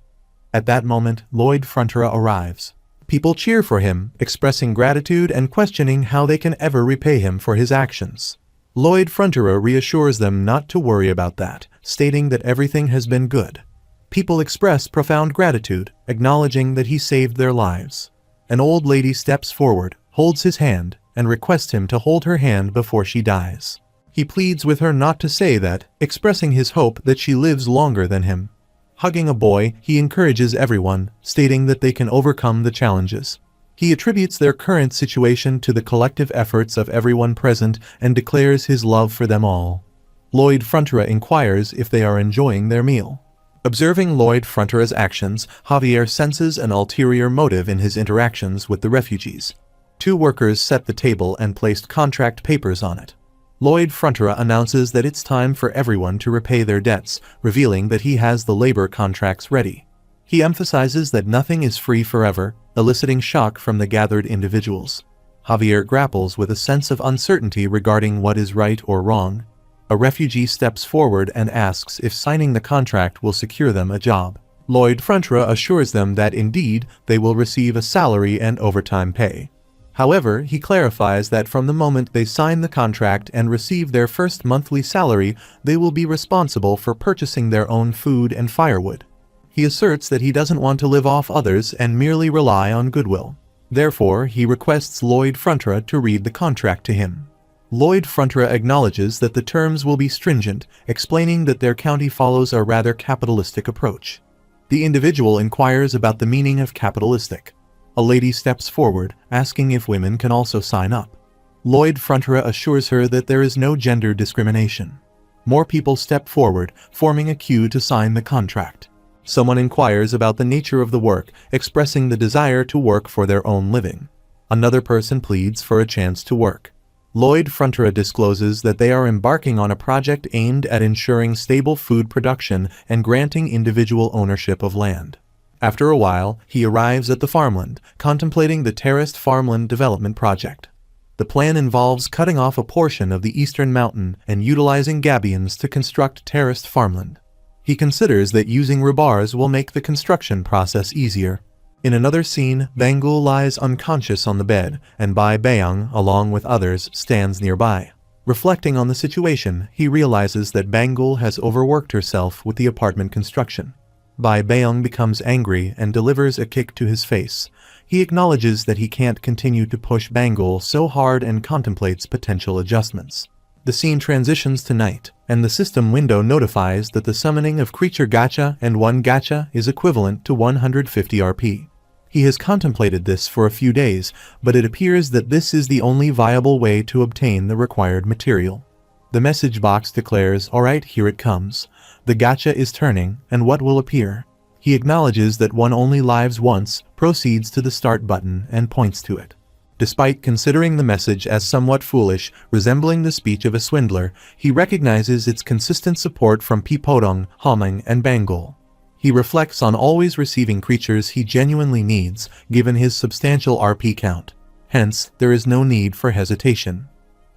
[SPEAKER 1] At that moment, Lloyd Frontura arrives. People cheer for him, expressing gratitude and questioning how they can ever repay him for his actions. Lloyd Frontura reassures them not to worry about that, stating that everything has been good. People express profound gratitude, acknowledging that he saved their lives. An old lady steps forward, holds his hand, and requests him to hold her hand before she dies. He pleads with her not to say that, expressing his hope that she lives longer than him. Hugging a boy, he encourages everyone, stating that they can overcome the challenges. He attributes their current situation to the collective efforts of everyone present and declares his love for them all. Lloyd Frontura inquires if they are enjoying their meal. Observing Lloyd Frontura's actions, Javier senses an ulterior motive in his interactions with the refugees. Two workers set the table and placed contract papers on it. Lloyd Frontura announces that it's time for everyone to repay their debts, revealing that he has the labor contracts ready. He emphasizes that nothing is free forever, eliciting shock from the gathered individuals. Javier grapples with a sense of uncertainty regarding what is right or wrong. A refugee steps forward and asks if signing the contract will secure them a job. Lloyd Frontura assures them that indeed they will receive a salary and overtime pay. However, he clarifies that from the moment they sign the contract and receive their first monthly salary, they will be responsible for purchasing their own food and firewood. He asserts that he doesn't want to live off others and merely rely on goodwill. Therefore, he requests Lloyd Frontura to read the contract to him. Lloyd Frontura acknowledges that the terms will be stringent, explaining that their county follows a rather capitalistic approach. The individual inquires about the meaning of capitalistic. A lady steps forward, asking if women can also sign up. Lloyd Frontura assures her that there is no gender discrimination. More people step forward, forming a queue to sign the contract. Someone inquires about the nature of the work, expressing the desire to work for their own living. Another person pleads for a chance to work. Lloyd Frontura discloses that they are embarking on a project aimed at ensuring stable food production and granting individual ownership of land. After a while, he arrives at the farmland, contemplating the terraced farmland development project. The plan involves cutting off a portion of the eastern mountain and utilizing gabions to construct terraced farmland. He considers that using rebars will make the construction process easier. In another scene, Bangul lies unconscious on the bed, and Bai Bayang, along with others, stands nearby. Reflecting on the situation, he realizes that Bangul has overworked herself with the apartment construction. Bai Bayang becomes angry and delivers a kick to his face. He acknowledges that he can't continue to push Bangul so hard and contemplates potential adjustments. The scene transitions to night, and the system window notifies that the summoning of creature gacha and 1 gacha is equivalent to 150 RP. He has contemplated this for a few days, but it appears that this is the only viable way to obtain the required material. The message box declares, "Alright, here it comes. The gacha is turning, and what will appear?" He acknowledges that one only lives once, proceeds to the start button, and points to it. Despite considering the message as somewhat foolish, resembling the speech of a swindler, he recognizes its consistent support from Pipodong, Hameng, and Bangul. He reflects on always receiving creatures he genuinely needs, given his substantial RP count. Hence, there is no need for hesitation.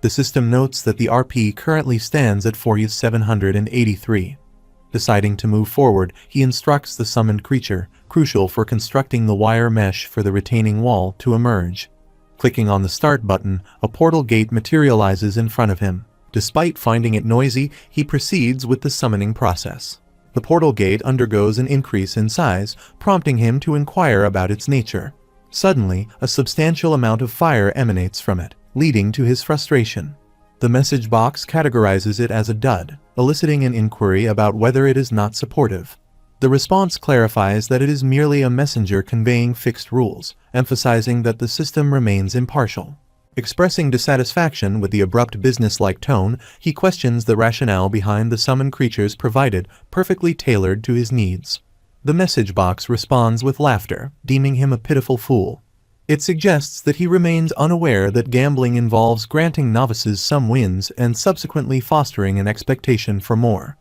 [SPEAKER 1] The system notes that the RP currently stands at 4,783. Deciding to move forward, he instructs the summoned creature, crucial for constructing the wire mesh for the retaining wall, to emerge. Clicking on the start button, a portal gate materializes in front of him. Despite finding it noisy, he proceeds with the summoning process. The portal gate undergoes an increase in size, prompting him to inquire about its nature. Suddenly, a substantial amount of fire emanates from it, leading to his frustration. The message box categorizes it as a dud, eliciting an inquiry about whether it is not supportive. The response clarifies that it is merely a messenger conveying fixed rules, emphasizing that the system remains impartial. Expressing dissatisfaction with the abrupt business-like tone, he questions the rationale behind the summoned creatures provided, perfectly tailored to his needs. The message box responds with laughter, deeming him a pitiful fool. It suggests that he remains unaware that gambling involves granting novices some wins and subsequently fostering an expectation for more.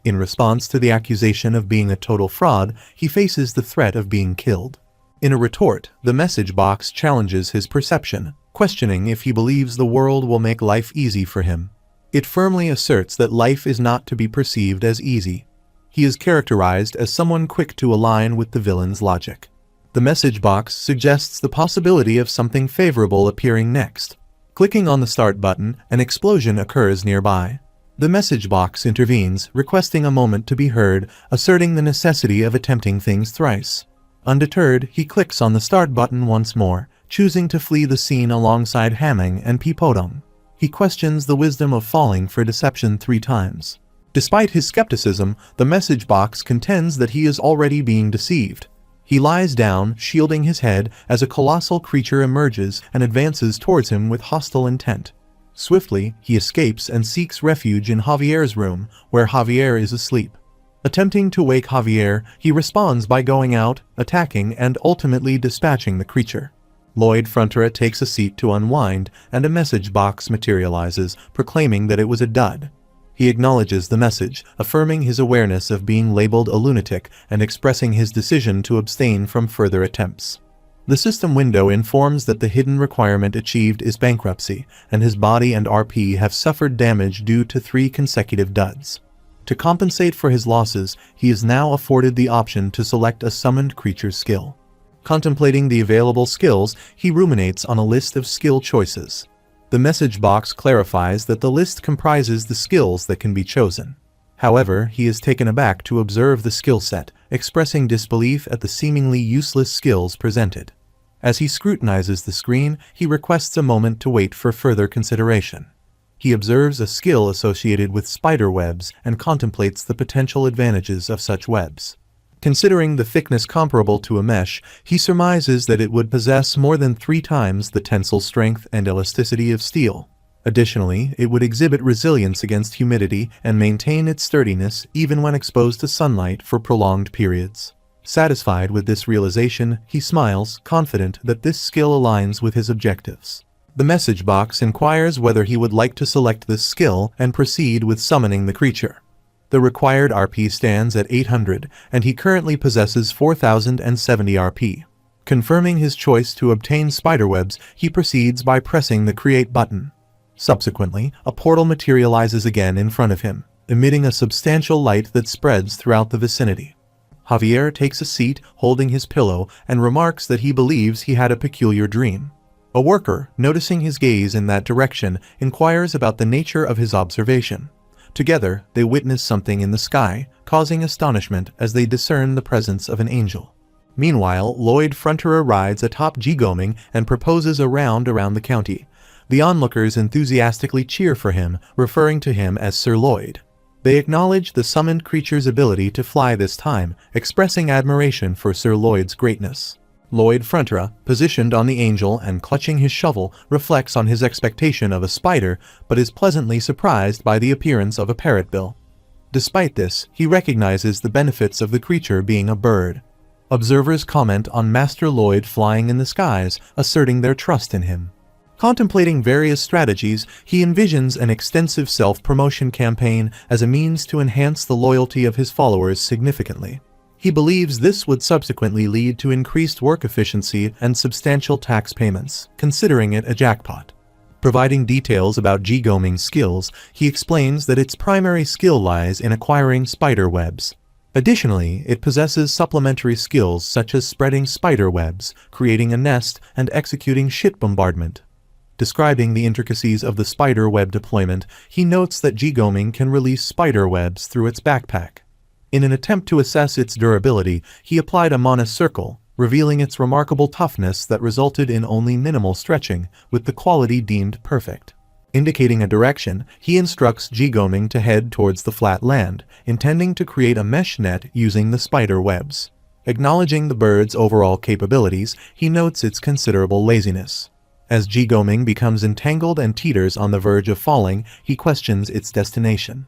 [SPEAKER 1] In response to the accusation of being a total fraud, he faces the threat of being killed. In a retort, the message box challenges his perception, questioning if he believes the world will make life easy for him. It firmly asserts that life is not to be perceived as easy. He is characterized as someone quick to align with the villain's logic. The message box suggests the possibility of something favorable appearing next. Clicking on the start button, an explosion occurs nearby. The message box intervenes, requesting a moment to be heard, asserting the necessity of attempting things thrice. Undeterred, he clicks on the start button once more, choosing to flee the scene alongside Hamming and Pipodong. He questions the wisdom of falling for deception 3 times. Despite his skepticism, the message box contends that he is already being deceived. He lies down, shielding his head, as a colossal creature emerges and advances towards him with hostile intent. Swiftly, he escapes and seeks refuge in Javier's room, where Javier is asleep. Attempting to wake Javier, he responds by going out, attacking, and ultimately dispatching the creature. Lloyd Frontera takes a seat to unwind, and a message box materializes, proclaiming that it was a dud. He acknowledges the message, affirming his awareness of being labeled a lunatic and expressing his decision to abstain from further attempts. The system window informs that the hidden requirement achieved is bankruptcy, and his body and RP have suffered damage due to 3 consecutive duds. To compensate for his losses, he is now afforded the option to select a summoned creature's skill. Contemplating the available skills, he ruminates on a list of skill choices. The message box clarifies that the list comprises the skills that can be chosen. However, he is taken aback to observe the skill set, expressing disbelief at the seemingly useless skills presented. As he scrutinizes the screen, he requests a moment to wait for further consideration. He observes a skill associated with spider webs and contemplates the potential advantages of such webs. Considering the thickness comparable to a mesh, he surmises that it would possess more than 3 times the tensile strength and elasticity of steel. Additionally, it would exhibit resilience against humidity and maintain its sturdiness even when exposed to sunlight for prolonged periods. Satisfied with this realization, he smiles, confident that this skill aligns with his objectives. The message box inquires whether he would like to select this skill and proceed with summoning the creature. The required RP stands at 800, and he currently possesses 4070 RP. Confirming his choice to obtain spiderwebs, he proceeds by pressing the Create button. Subsequently, a portal materializes again in front of him, emitting a substantial light that spreads throughout the vicinity. Javier takes a seat, holding his pillow, and remarks that he believes he had a peculiar dream. A worker, noticing his gaze in that direction, inquires about the nature of his observation. Together, they witness something in the sky, causing astonishment as they discern the presence of an angel. Meanwhile, Lloyd Frontera rides atop Jigoming and proposes a round around the county. The onlookers enthusiastically cheer for him, referring to him as Sir Lloyd. They acknowledge the summoned creature's ability to fly this time, expressing admiration for Sir Lloyd's greatness. Lloyd Frontera, positioned on the angel and clutching his shovel, reflects on his expectation of a spider, but is pleasantly surprised by the appearance of a parrotbill. Despite this, he recognizes the benefits of the creature being a bird. Observers comment on Master Lloyd flying in the skies, asserting their trust in him. Contemplating various strategies, he envisions an extensive self-promotion campaign as a means to enhance the loyalty of his followers significantly. He believes this would subsequently lead to increased work efficiency and substantial tax payments, considering it a jackpot. Providing details about Jigoming's skills, he explains that its primary skill lies in acquiring spider webs. Additionally, it possesses supplementary skills such as spreading spider webs, creating a nest, and executing ship bombardment. Describing the intricacies of the spider web deployment, he notes that Jigoming can release spider webs through its backpack. In an attempt to assess its durability, he applied a Mana Circle, revealing its remarkable toughness that resulted in only minimal stretching, with the quality deemed perfect. Indicating a direction, he instructs Jigoming to head towards the flat land, intending to create a mesh net using the spider webs. Acknowledging the bird's overall capabilities, he notes its considerable laziness. As Ji Goming becomes entangled and teeters on the verge of falling, he questions its destination.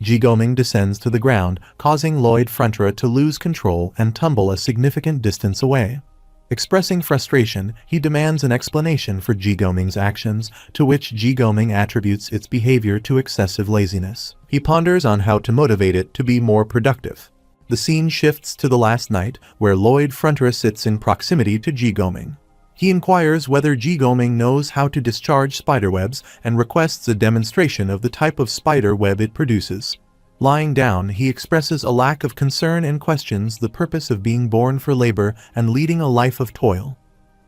[SPEAKER 1] Ji Goming descends to the ground, causing Lloyd Frontier to lose control and tumble a significant distance away. Expressing frustration, he demands an explanation for Ji Goming's actions, to which Ji Goming attributes its behavior to excessive laziness. He ponders on how to motivate it to be more productive. The scene shifts to the last night, where Lloyd Frontier sits in proximity to Ji Goming. He inquires whether Ji Goming knows how to discharge spiderwebs and requests a demonstration of the type of spider web it produces. Lying down, he expresses a lack of concern and questions the purpose of being born for labor and leading a life of toil.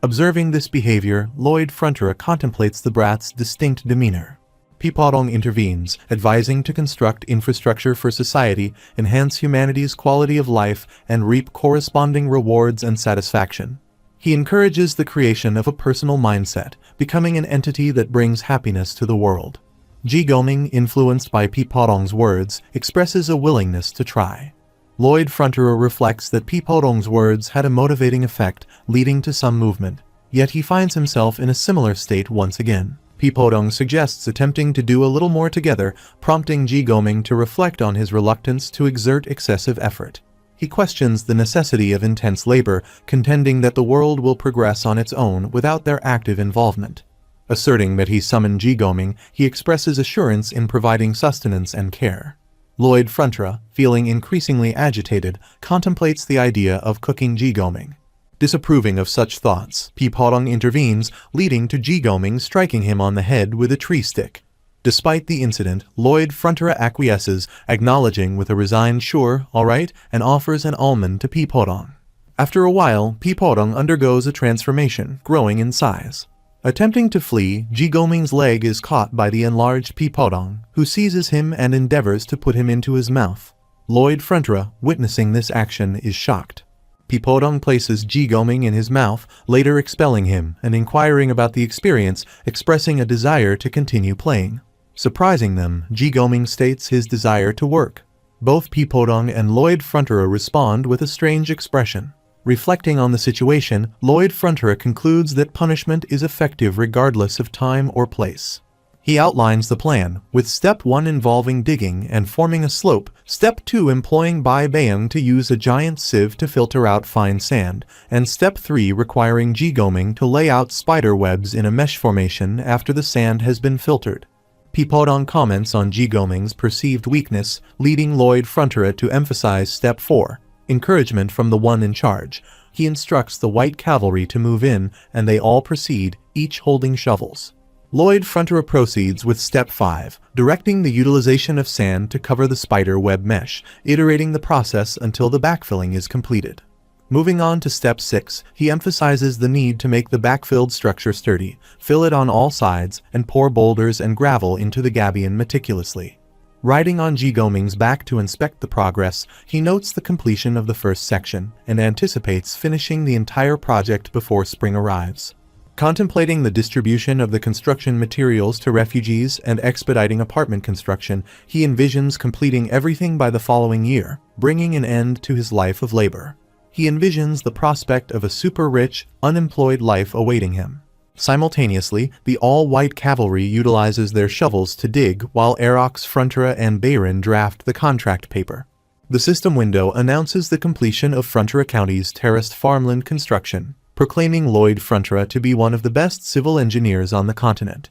[SPEAKER 1] Observing this behavior, Lloyd Frontier contemplates the brat's distinct demeanor. Pi Podong intervenes, advising to construct infrastructure for society, enhance humanity's quality of life, and reap corresponding rewards and satisfaction. He encourages the creation of a personal mindset, becoming an entity that brings happiness to the world. Ji Goming, influenced by Pi Podong's words, expresses a willingness to try. Lloyd Frontier reflects that Pi Podong's words had a motivating effect, leading to some movement, yet he finds himself in a similar state once again. Pi Podong suggests attempting to do a little more together, prompting Ji Goming to reflect on his reluctance to exert excessive effort. He questions the necessity of intense labor, contending that the world will progress on its own without their active involvement. Asserting that he summoned Ji Goming, he expresses assurance in providing sustenance and care. Lloyd Frontier, feeling increasingly agitated, contemplates the idea of cooking Ji Goming. Disapproving of such thoughts, Pi Podong intervenes, leading to Ji Goming striking him on the head with a tree stick. Despite the incident, Lloyd Frontier acquiesces, acknowledging with a resigned "sure, all right," and offers an almond to Pi Podong. After a while, Pi Podong undergoes a transformation, growing in size. Attempting to flee, Ji Goming's leg is caught by the enlarged Pi Podong, who seizes him and endeavors to put him into his mouth. Lloyd Frontier, witnessing this action, is shocked. Pi Podong places Ji Goming in his mouth, later expelling him and inquiring about the experience, expressing a desire to continue playing. Surprising them, Ji Goming states his desire to work. Both Pi Podong and Lloyd Frontier respond with a strange expression. Reflecting on the situation, Lloyd Frontier concludes that punishment is effective regardless of time or place. He outlines the plan, with Step 1 involving digging and forming a slope, Step 2 employing Bai Bayang to use a giant sieve to filter out fine sand, and Step 3 requiring Ji Goming to lay out spider webs in a mesh formation after the sand has been filtered. Pi Podong comments on Ji Goming's perceived weakness, leading Lloyd Frontier to emphasize Step 4. Encouragement from the one in charge. He instructs the white cavalry to move in, and they all proceed, each holding shovels. Lloyd Frontier proceeds with Step 5, directing the utilization of sand to cover the spider web mesh, iterating the process until the backfilling is completed. Moving on to Step 6, he emphasizes the need to make the backfilled structure sturdy, fill it on all sides, and pour boulders and gravel into the gabion meticulously. Riding on Ji Goming's back to inspect the progress, he notes the completion of the first section and anticipates finishing the entire project before spring arrives. Contemplating the distribution of the construction materials to refugees and expediting apartment construction, he envisions completing everything by the following year, bringing an end to his life of labor. He envisions the prospect of a super-rich, unemployed life awaiting him. Simultaneously, the all-white cavalry utilizes their shovels to dig while Arox Frontier and Bayron draft the contract paper. The system window announces the completion of Frontier County's terraced farmland construction, proclaiming Lloyd Frontier to be one of the best civil engineers on the continent.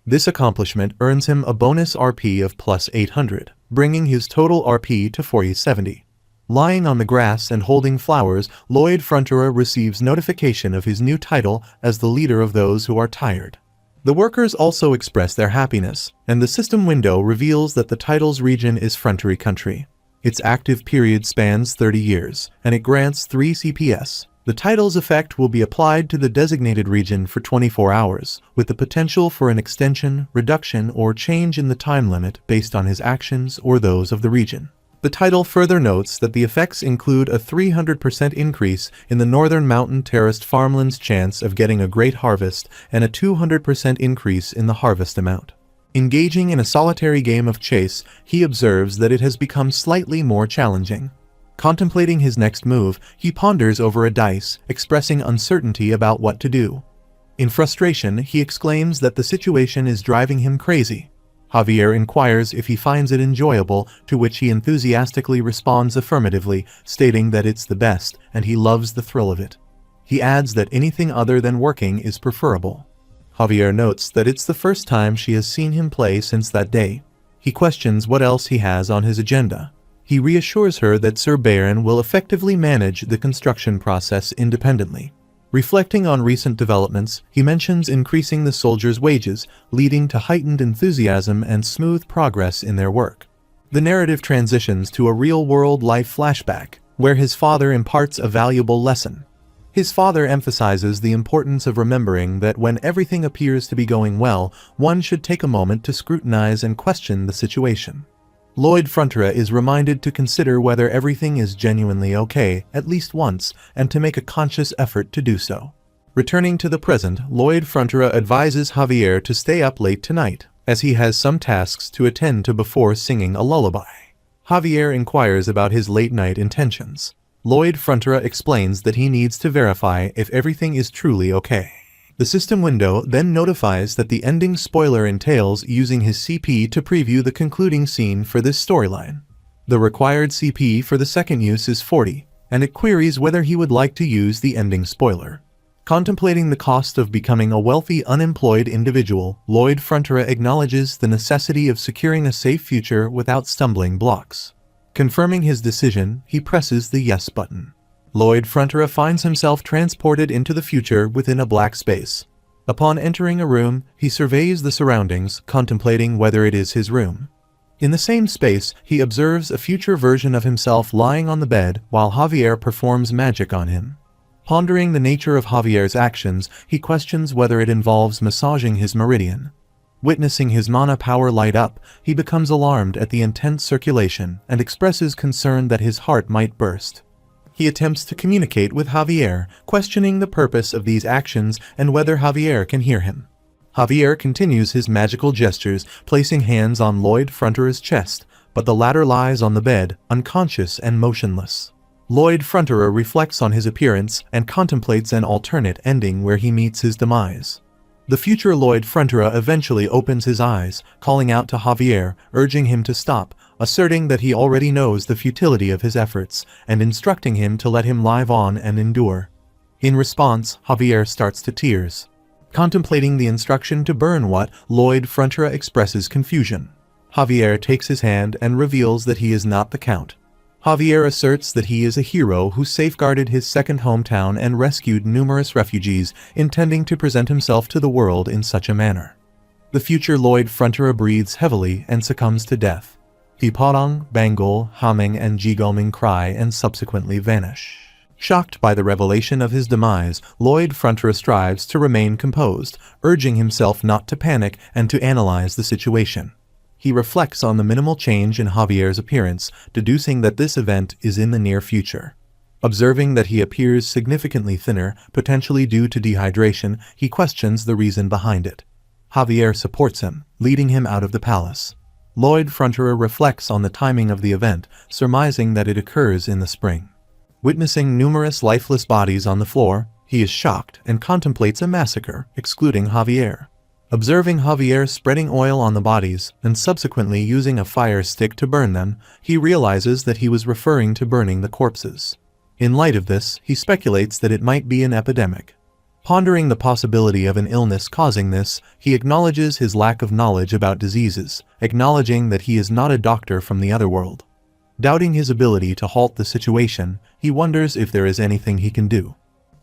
[SPEAKER 1] This accomplishment earns him a bonus RP of plus 800, bringing his total RP to 470. Lying on the grass and holding flowers, Lloyd Frontier receives notification of his new title as the leader of those who are tired. The workers also express their happiness, and the system window reveals that the title's region is Frontier Country. Its active period spans 30 years, and it grants 3 CPS. The title's effect will be applied to the designated region for 24 hours, with the potential for an extension, reduction, or change in the time limit based on his actions or those of the region. The title further notes that the effects include a 300% increase in the Northern Mountain Terraced Farmland's chance of getting a great harvest and a 200% increase in the harvest amount. Engaging in a solitary game of chase, he observes that it has become slightly more challenging. Contemplating his next move, he ponders over a dice, expressing uncertainty about what to do. In frustration, he exclaims that the situation is driving him crazy. Javier inquires if he finds it enjoyable, to which he enthusiastically responds affirmatively, stating that it's the best, and he loves the thrill of it. He adds that anything other than working is preferable. Javier notes that it's the first time she has seen him play since that day. He questions what else he has on his agenda. He reassures her that Sir Baron will effectively manage the construction process independently. Reflecting on recent developments, he mentions increasing the soldiers' wages, leading to heightened enthusiasm and smooth progress in their work. The narrative transitions to a real-world life flashback, where his father imparts a valuable lesson. His father emphasizes the importance of remembering that when everything appears to be going well, one should take a moment to scrutinize and question the situation. Lloyd Frontera is reminded to consider whether everything is genuinely okay, at least once, and to make a conscious effort to do so. Returning to the present, Lloyd Frontera advises Javier to stay up late tonight, as he has some tasks to attend to before singing a lullaby. Javier inquires about his late-night intentions. Lloyd Frontera explains that he needs to verify if everything is truly okay. The system window then notifies that the ending spoiler entails using his CP to preview the concluding scene for this storyline. The required CP for the second use is 40, and it queries whether he would like to use the ending spoiler. Contemplating the cost of becoming a wealthy unemployed individual, Lloyd Frontera acknowledges the necessity of securing a safe future without stumbling blocks. Confirming his decision, he presses the yes button. Lloyd Frontera finds himself transported into the future within a black space. Upon entering a room, he surveys the surroundings, contemplating whether it is his room. In the same space, he observes a future version of himself lying on the bed while Javier performs magic on him. Pondering the nature of Javier's actions, he questions whether it involves massaging his meridian. Witnessing his mana power light up, he becomes alarmed at the intense circulation and expresses concern that his heart might burst. He attempts to communicate with Javier, questioning the purpose of these actions and whether Javier can hear him. Javier continues his magical gestures, placing hands on Lloyd Frontera's chest, but the latter lies on the bed, unconscious and motionless. Lloyd Frontera reflects on his appearance and contemplates an alternate ending where he meets his demise. The future Lloyd Frontera eventually opens his eyes, calling out to Javier, urging him to stop, asserting that he already knows the futility of his efforts, and instructing him to let him live on and endure. In response, Javier starts to tears. Contemplating the instruction to burn what, Lloyd Frontera expresses confusion. Javier takes his hand and reveals that he is not the Count. Javier asserts that he is a hero who safeguarded his second hometown and rescued numerous refugees, intending to present himself to the world in such a manner. The future Lloyd Frontera breathes heavily and succumbs to death. Piparang, Bangol, Haming and Jigoming cry and subsequently vanish. Shocked by the revelation of his demise, Lloyd Frontera strives to remain composed, urging himself not to panic and to analyze the situation. He reflects on the minimal change in Javier's appearance, deducing that this event is in the near future. Observing that he appears significantly thinner, potentially due to dehydration, he questions the reason behind it. Javier supports him, leading him out of the palace. Lloyd Frontera reflects on the timing of the event, surmising that it occurs in the spring. Witnessing numerous lifeless bodies on the floor, he is shocked and contemplates a massacre, excluding Javier. Observing Javier spreading oil on the bodies and subsequently using a fire stick to burn them, he realizes that he was referring to burning the corpses. In light of this, he speculates that it might be an epidemic. Pondering the possibility of an illness causing this, he acknowledges his lack of knowledge about diseases, acknowledging that he is not a doctor from the other world. Doubting his ability to halt the situation, he wonders if there is anything he can do.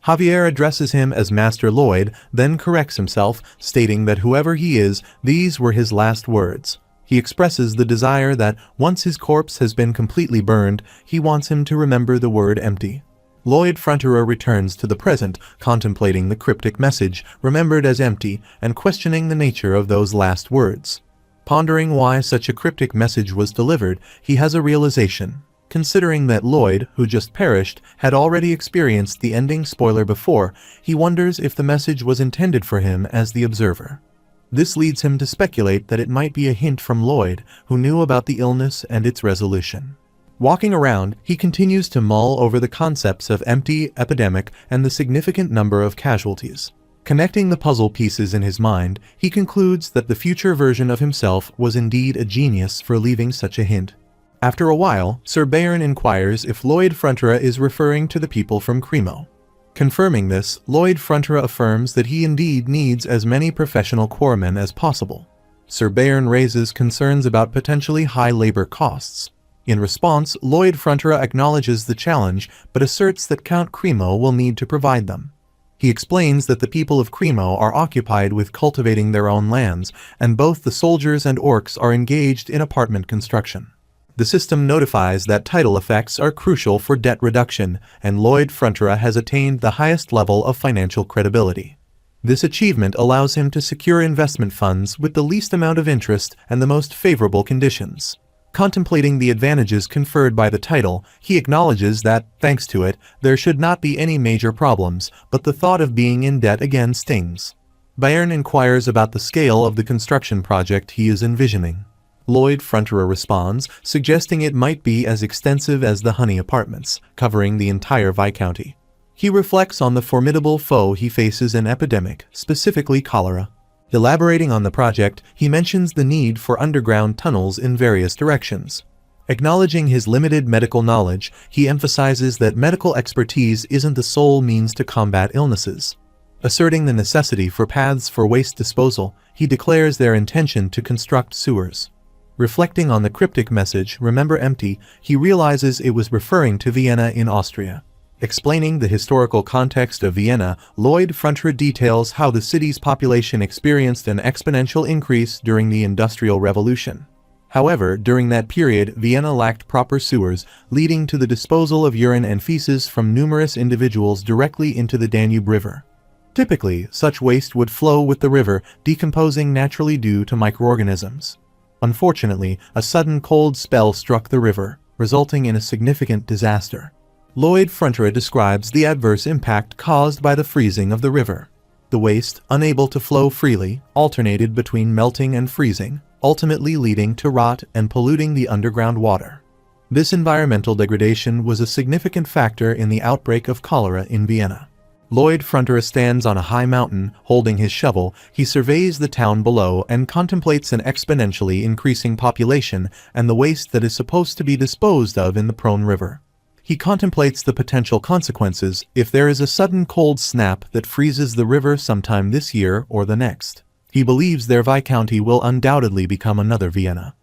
[SPEAKER 1] Javier addresses him as Master Lloyd, then corrects himself, stating that whoever he is, these were his last words. He expresses the desire that, once his corpse has been completely burned, he wants him to remember the word empty. Lloyd Frontera returns to the present, contemplating the cryptic message, remembered as empty, and questioning the nature of those last words. Pondering why such a cryptic message was delivered, he has a realization. Considering that Lloyd, who just perished, had already experienced the ending spoiler before, he wonders if the message was intended for him as the observer. This leads him to speculate that it might be a hint from Lloyd, who knew about the illness and its resolution. Walking around, he continues to mull over the concepts of empty, epidemic, and the significant number of casualties. Connecting the puzzle pieces in his mind, he concludes that the future version of himself was indeed a genius for leaving such a hint. After a while, Sir Bayern inquires if Lloyd Frontera is referring to the people from Cremo. Confirming this, Lloyd Frontera affirms that he indeed needs as many professional corpsmen as possible. Sir Bayern raises concerns about potentially high labor costs. In response, Lloyd Frontera acknowledges the challenge but asserts that Count Cremo will need to provide them. He explains that the people of Cremo are occupied with cultivating their own lands, and both the soldiers and orcs are engaged in apartment construction. The system notifies that title effects are crucial for debt reduction, and Lloyd Frontera has attained the highest level of financial credibility. This achievement allows him to secure investment funds with the least amount of interest and the most favorable conditions. Contemplating the advantages conferred by the title, he acknowledges that, thanks to it, there should not be any major problems, but the thought of being in debt again stings. Bayern inquires about the scale of the construction project he is envisioning. Lloyd Frontera responds, suggesting it might be as extensive as the Honey Apartments, covering the entire Viscounty. He reflects on the formidable foe he faces in epidemic, specifically cholera. Elaborating on the project, he mentions the need for underground tunnels in various directions. Acknowledging his limited medical knowledge, he emphasizes that medical expertise isn't the sole means to combat illnesses. Asserting the necessity for paths for waste disposal, he declares their intention to construct sewers. Reflecting on the cryptic message, "Remember empty," he realizes it was referring to Vienna in Austria. Explaining the historical context of Vienna, Lloyd Frontera details how the city's population experienced an exponential increase during the Industrial Revolution. However, during that period, Vienna lacked proper sewers, leading to the disposal of urine and feces from numerous individuals directly into the Danube River. Typically, such waste would flow with the river, decomposing naturally due to microorganisms. Unfortunately, a sudden cold spell struck the river, resulting in a significant disaster. Lloyd Frontera describes the adverse impact caused by the freezing of the river. The waste, unable to flow freely, alternated between melting and freezing, ultimately leading to rot and polluting the underground water. This environmental degradation was a significant factor in the outbreak of cholera in Vienna. Lloyd Frontera stands on a high mountain, holding his shovel. He surveys the town below and contemplates an exponentially increasing population and the waste that is supposed to be disposed of in the prone river. He contemplates the potential consequences if there is a sudden cold snap that freezes the river sometime this year or the next. He believes their Viscounty will undoubtedly become another Vienna.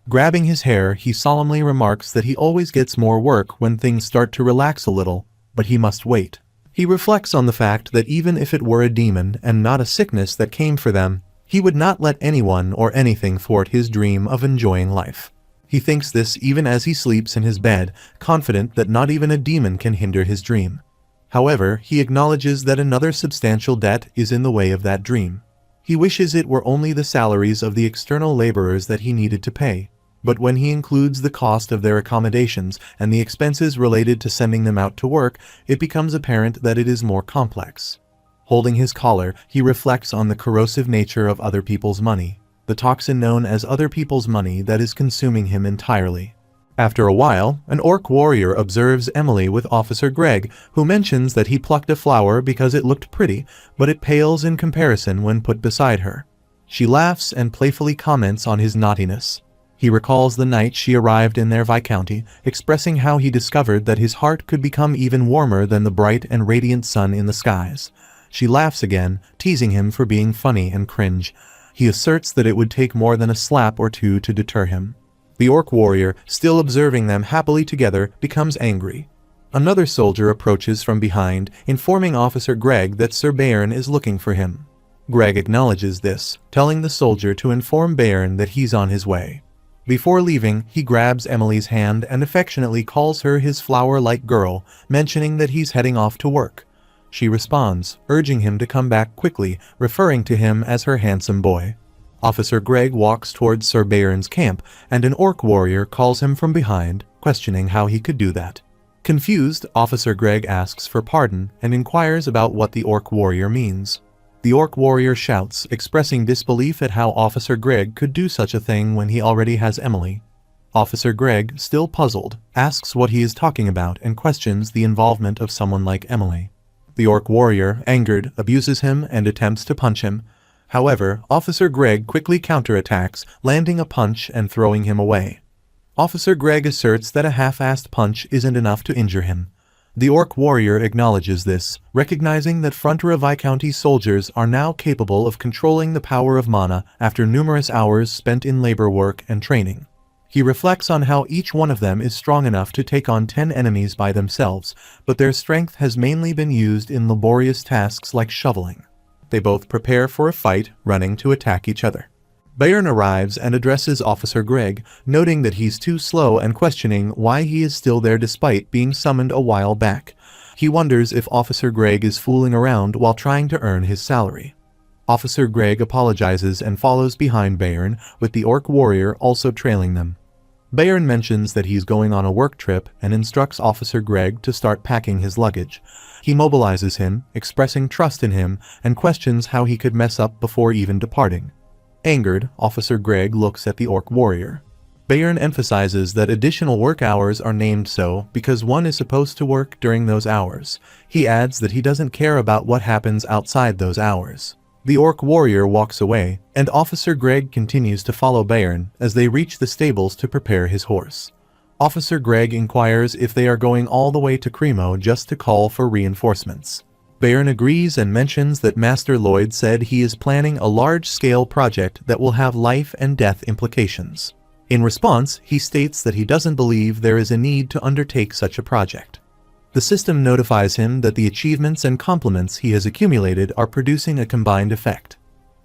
[SPEAKER 1] Grabbing his hair, he solemnly remarks that he always gets more work when things start to relax a little, but he must wait. He reflects on the fact that even if it were a demon and not a sickness that came for them, he would not let anyone or anything thwart his dream of enjoying life. He thinks this even as he sleeps in his bed, confident that not even a demon can hinder his dream. However, he acknowledges that another substantial debt is in the way of that dream. He wishes it were only the salaries of the external laborers that he needed to pay. But when he includes the cost of their accommodations and the expenses related to sending them out to work, it becomes apparent that it is more complex. Holding his collar, he reflects on the corrosive nature of other people's money, the toxin known as other people's money that is consuming him entirely. After a while, an orc warrior observes Emily with Officer Greg, who mentions that he plucked a flower because it looked pretty, but it pales in comparison when put beside her. She laughs and playfully comments on his naughtiness. He recalls the night she arrived in their Viscounty, expressing how he discovered that his heart could become even warmer than the bright and radiant sun in the skies. She laughs again, teasing him for being funny and cringe. He asserts that it would take more than a slap or two to deter him. The orc warrior, still observing them happily together, becomes angry. Another soldier approaches from behind, informing Officer Greg that Sir Bayern is looking for him. Greg acknowledges this, telling the soldier to inform Bayern that he's on his way. Before leaving, he grabs Emily's hand and affectionately calls her his flower-like girl, mentioning that he's heading off to work. She responds, urging him to come back quickly, referring to him as her handsome boy. Officer Greg walks towards Sir Bayern's camp, and an orc warrior calls him from behind, questioning how he could do that. Confused, Officer Greg asks for pardon and inquires about what the orc warrior means. The orc warrior shouts, expressing disbelief at how Officer Greg could do such a thing when he already has Emily. Officer Greg, still puzzled, asks what he is talking about and questions the involvement of someone like Emily. The orc warrior, angered, abuses him and attempts to punch him. However, Officer Greg quickly counterattacks, landing a punch and throwing him away. Officer Greg asserts that a half-assed punch isn't enough to injure him. The orc warrior acknowledges this, recognizing that Frontera Viscounty soldiers are now capable of controlling the power of mana after numerous hours spent in labor work and training. He reflects on how each one of them is strong enough to take on 10 enemies by themselves, but their strength has mainly been used in laborious tasks like shoveling. They both prepare for a fight, running to attack each other. Bayern arrives and addresses Officer Greg, noting that he's too slow and questioning why he is still there despite being summoned a while back. He wonders if Officer Greg is fooling around while trying to earn his salary. Officer Greg apologizes and follows behind Bayern, with the orc warrior also trailing them. Bayern mentions that he's going on a work trip and instructs Officer Greg to start packing his luggage. He mobilizes him, expressing trust in him, and questions how he could mess up before even departing. Angered, Officer Greg looks at the orc warrior. Bayern emphasizes that additional work hours are named so because one is supposed to work during those hours. He adds that he doesn't care about what happens outside those hours. The orc warrior walks away, and Officer Greg continues to follow Bayern as they reach the stables to prepare his horse. Officer Greg inquires if they are going all the way to Cremo just to call for reinforcements. Bayern agrees and mentions that Master Lloyd said he is planning a large-scale project that will have life and death implications. In response, he states that he doesn't believe there is a need to undertake such a project. The system notifies him that the achievements and compliments he has accumulated are producing a combined effect.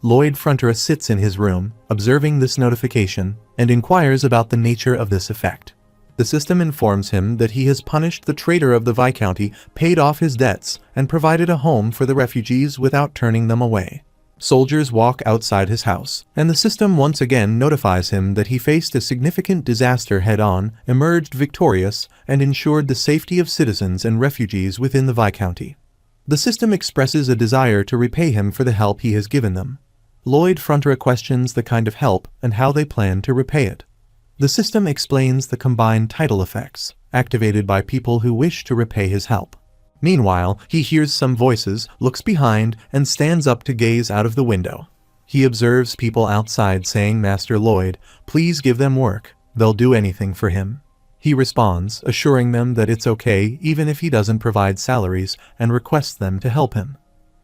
[SPEAKER 1] Lloyd Frontera sits in his room, observing this notification, and inquires about the nature of this effect. The system informs him that he has punished the traitor of the Viscounty, paid off his debts, and provided a home for the refugees without turning them away. Soldiers walk outside his house, and the system once again notifies him that he faced a significant disaster head-on, emerged victorious, and ensured the safety of citizens and refugees within the Viscounty. The system expresses a desire to repay him for the help he has given them. Lloyd Frontera questions the kind of help and how they plan to repay it. The system explains the combined title effects, activated by people who wish to repay his help. Meanwhile, he hears some voices, looks behind, and stands up to gaze out of the window. He observes people outside saying, "Master Lloyd, please give them work. They'll do anything for him." He responds, assuring them that it's okay even if he doesn't provide salaries, and requests them to help him.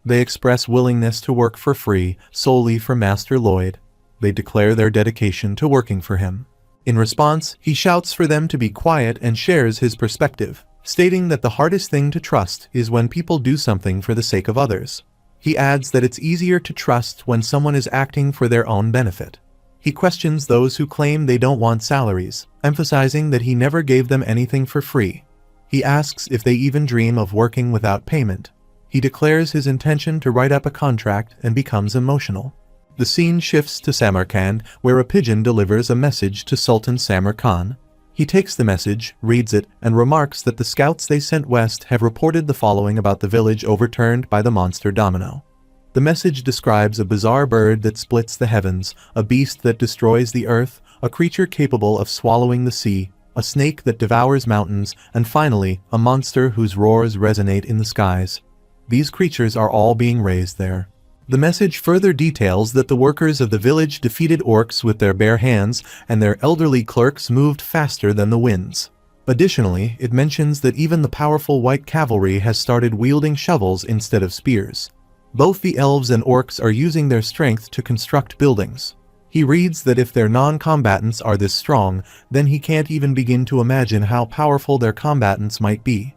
[SPEAKER 1] They express willingness to work for free, solely for Master Lloyd. They declare their dedication to working for him. In response, he shouts for them to be quiet and shares his perspective, stating that the hardest thing to trust is when people do something for the sake of others. He adds that it's easier to trust when someone is acting for their own benefit. He questions those who claim they don't want salaries, emphasizing that he never gave them anything for free. He asks if they even dream of working without payment. He declares his intention to write up a contract and becomes emotional. The scene shifts to Samarkand, where a pigeon delivers a message to Sultan Samar Khan. He takes the message, reads it, and remarks that the scouts they sent west have reported the following about the village overturned by the monster Domino. The message describes a bizarre bird that splits the heavens, a beast that destroys the earth, a creature capable of swallowing the sea, a snake that devours mountains, and finally, a monster whose roars resonate in the skies. These creatures are all being raised there. The message further details that the workers of the village defeated orcs with their bare hands, and their elderly clerks moved faster than the winds. Additionally, it mentions that even the powerful white cavalry has started wielding shovels instead of spears. Both the elves and orcs are using their strength to construct buildings. He reads that if their non-combatants are this strong, then he can't even begin to imagine how powerful their combatants might be.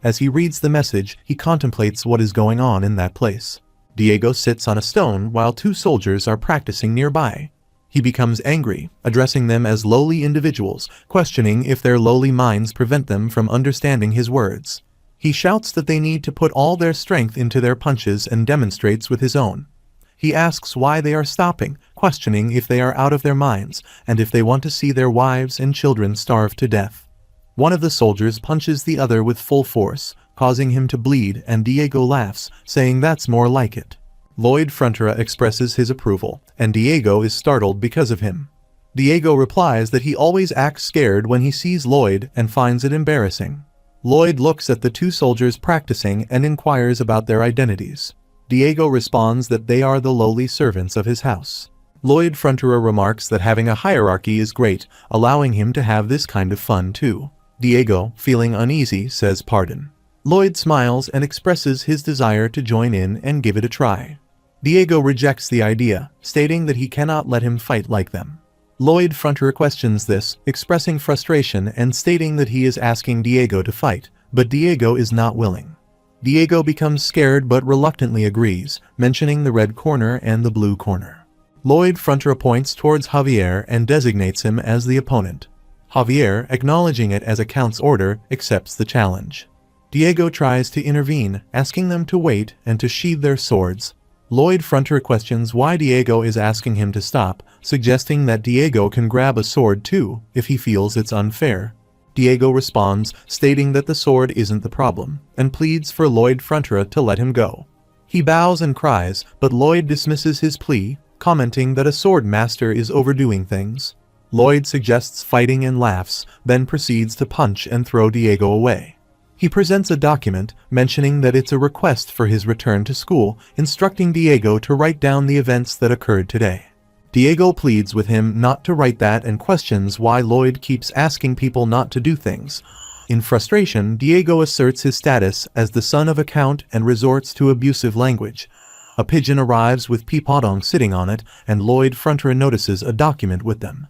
[SPEAKER 1] As he reads the message, he contemplates what is going on in that place. Diego sits on a stone while two soldiers are practicing nearby. He becomes angry, addressing them as lowly individuals, questioning if their lowly minds prevent them from understanding his words. He shouts that they need to put all their strength into their punches and demonstrates with his own. He asks why they are stopping, questioning if they are out of their minds, and if they want to see their wives and children starve to death. One of the soldiers punches the other with full force, causing him to bleed, and Diego laughs, saying that's more like it. Lloyd Frontera expresses his approval, and Diego is startled because of him. Diego replies that he always acts scared when he sees Lloyd and finds it embarrassing. Lloyd looks at the two soldiers practicing and inquires about their identities. Diego responds that they are the lowly servants of his house. Lloyd Fronterer remarks that having a hierarchy is great, allowing him to have this kind of fun too. Diego, feeling uneasy, says pardon. Lloyd smiles and expresses his desire to join in and give it a try. Diego rejects the idea, stating that he cannot let him fight like them. Lloyd Fronterer questions this, expressing frustration and stating that he is asking Diego to fight, but Diego is not willing. Diego becomes scared but reluctantly agrees, mentioning the red corner and the blue corner. Lloyd Fronterer points towards Javier and designates him as the opponent. Javier, acknowledging it as a count's order, accepts the challenge. Diego tries to intervene, asking them to wait and to sheathe their swords. Lloyd Fronterer questions why Diego is asking him to stop, suggesting that Diego can grab a sword too, if he feels it's unfair. Diego responds, stating that the sword isn't the problem, and pleads for Lloyd Fronterer to let him go. He bows and cries, but Lloyd dismisses his plea, commenting that a sword master is overdoing things. Lloyd suggests fighting and laughs, then proceeds to punch and throw Diego away. He presents a document, mentioning that it's a request for his return to school, instructing Diego to write down the events that occurred today. Diego pleads with him not to write that and questions why Lloyd keeps asking people not to do things. In frustration, Diego asserts his status as the son of a count and resorts to abusive language. A pigeon arrives with Peepodong sitting on it, and Lloyd Fronterer notices a document with them.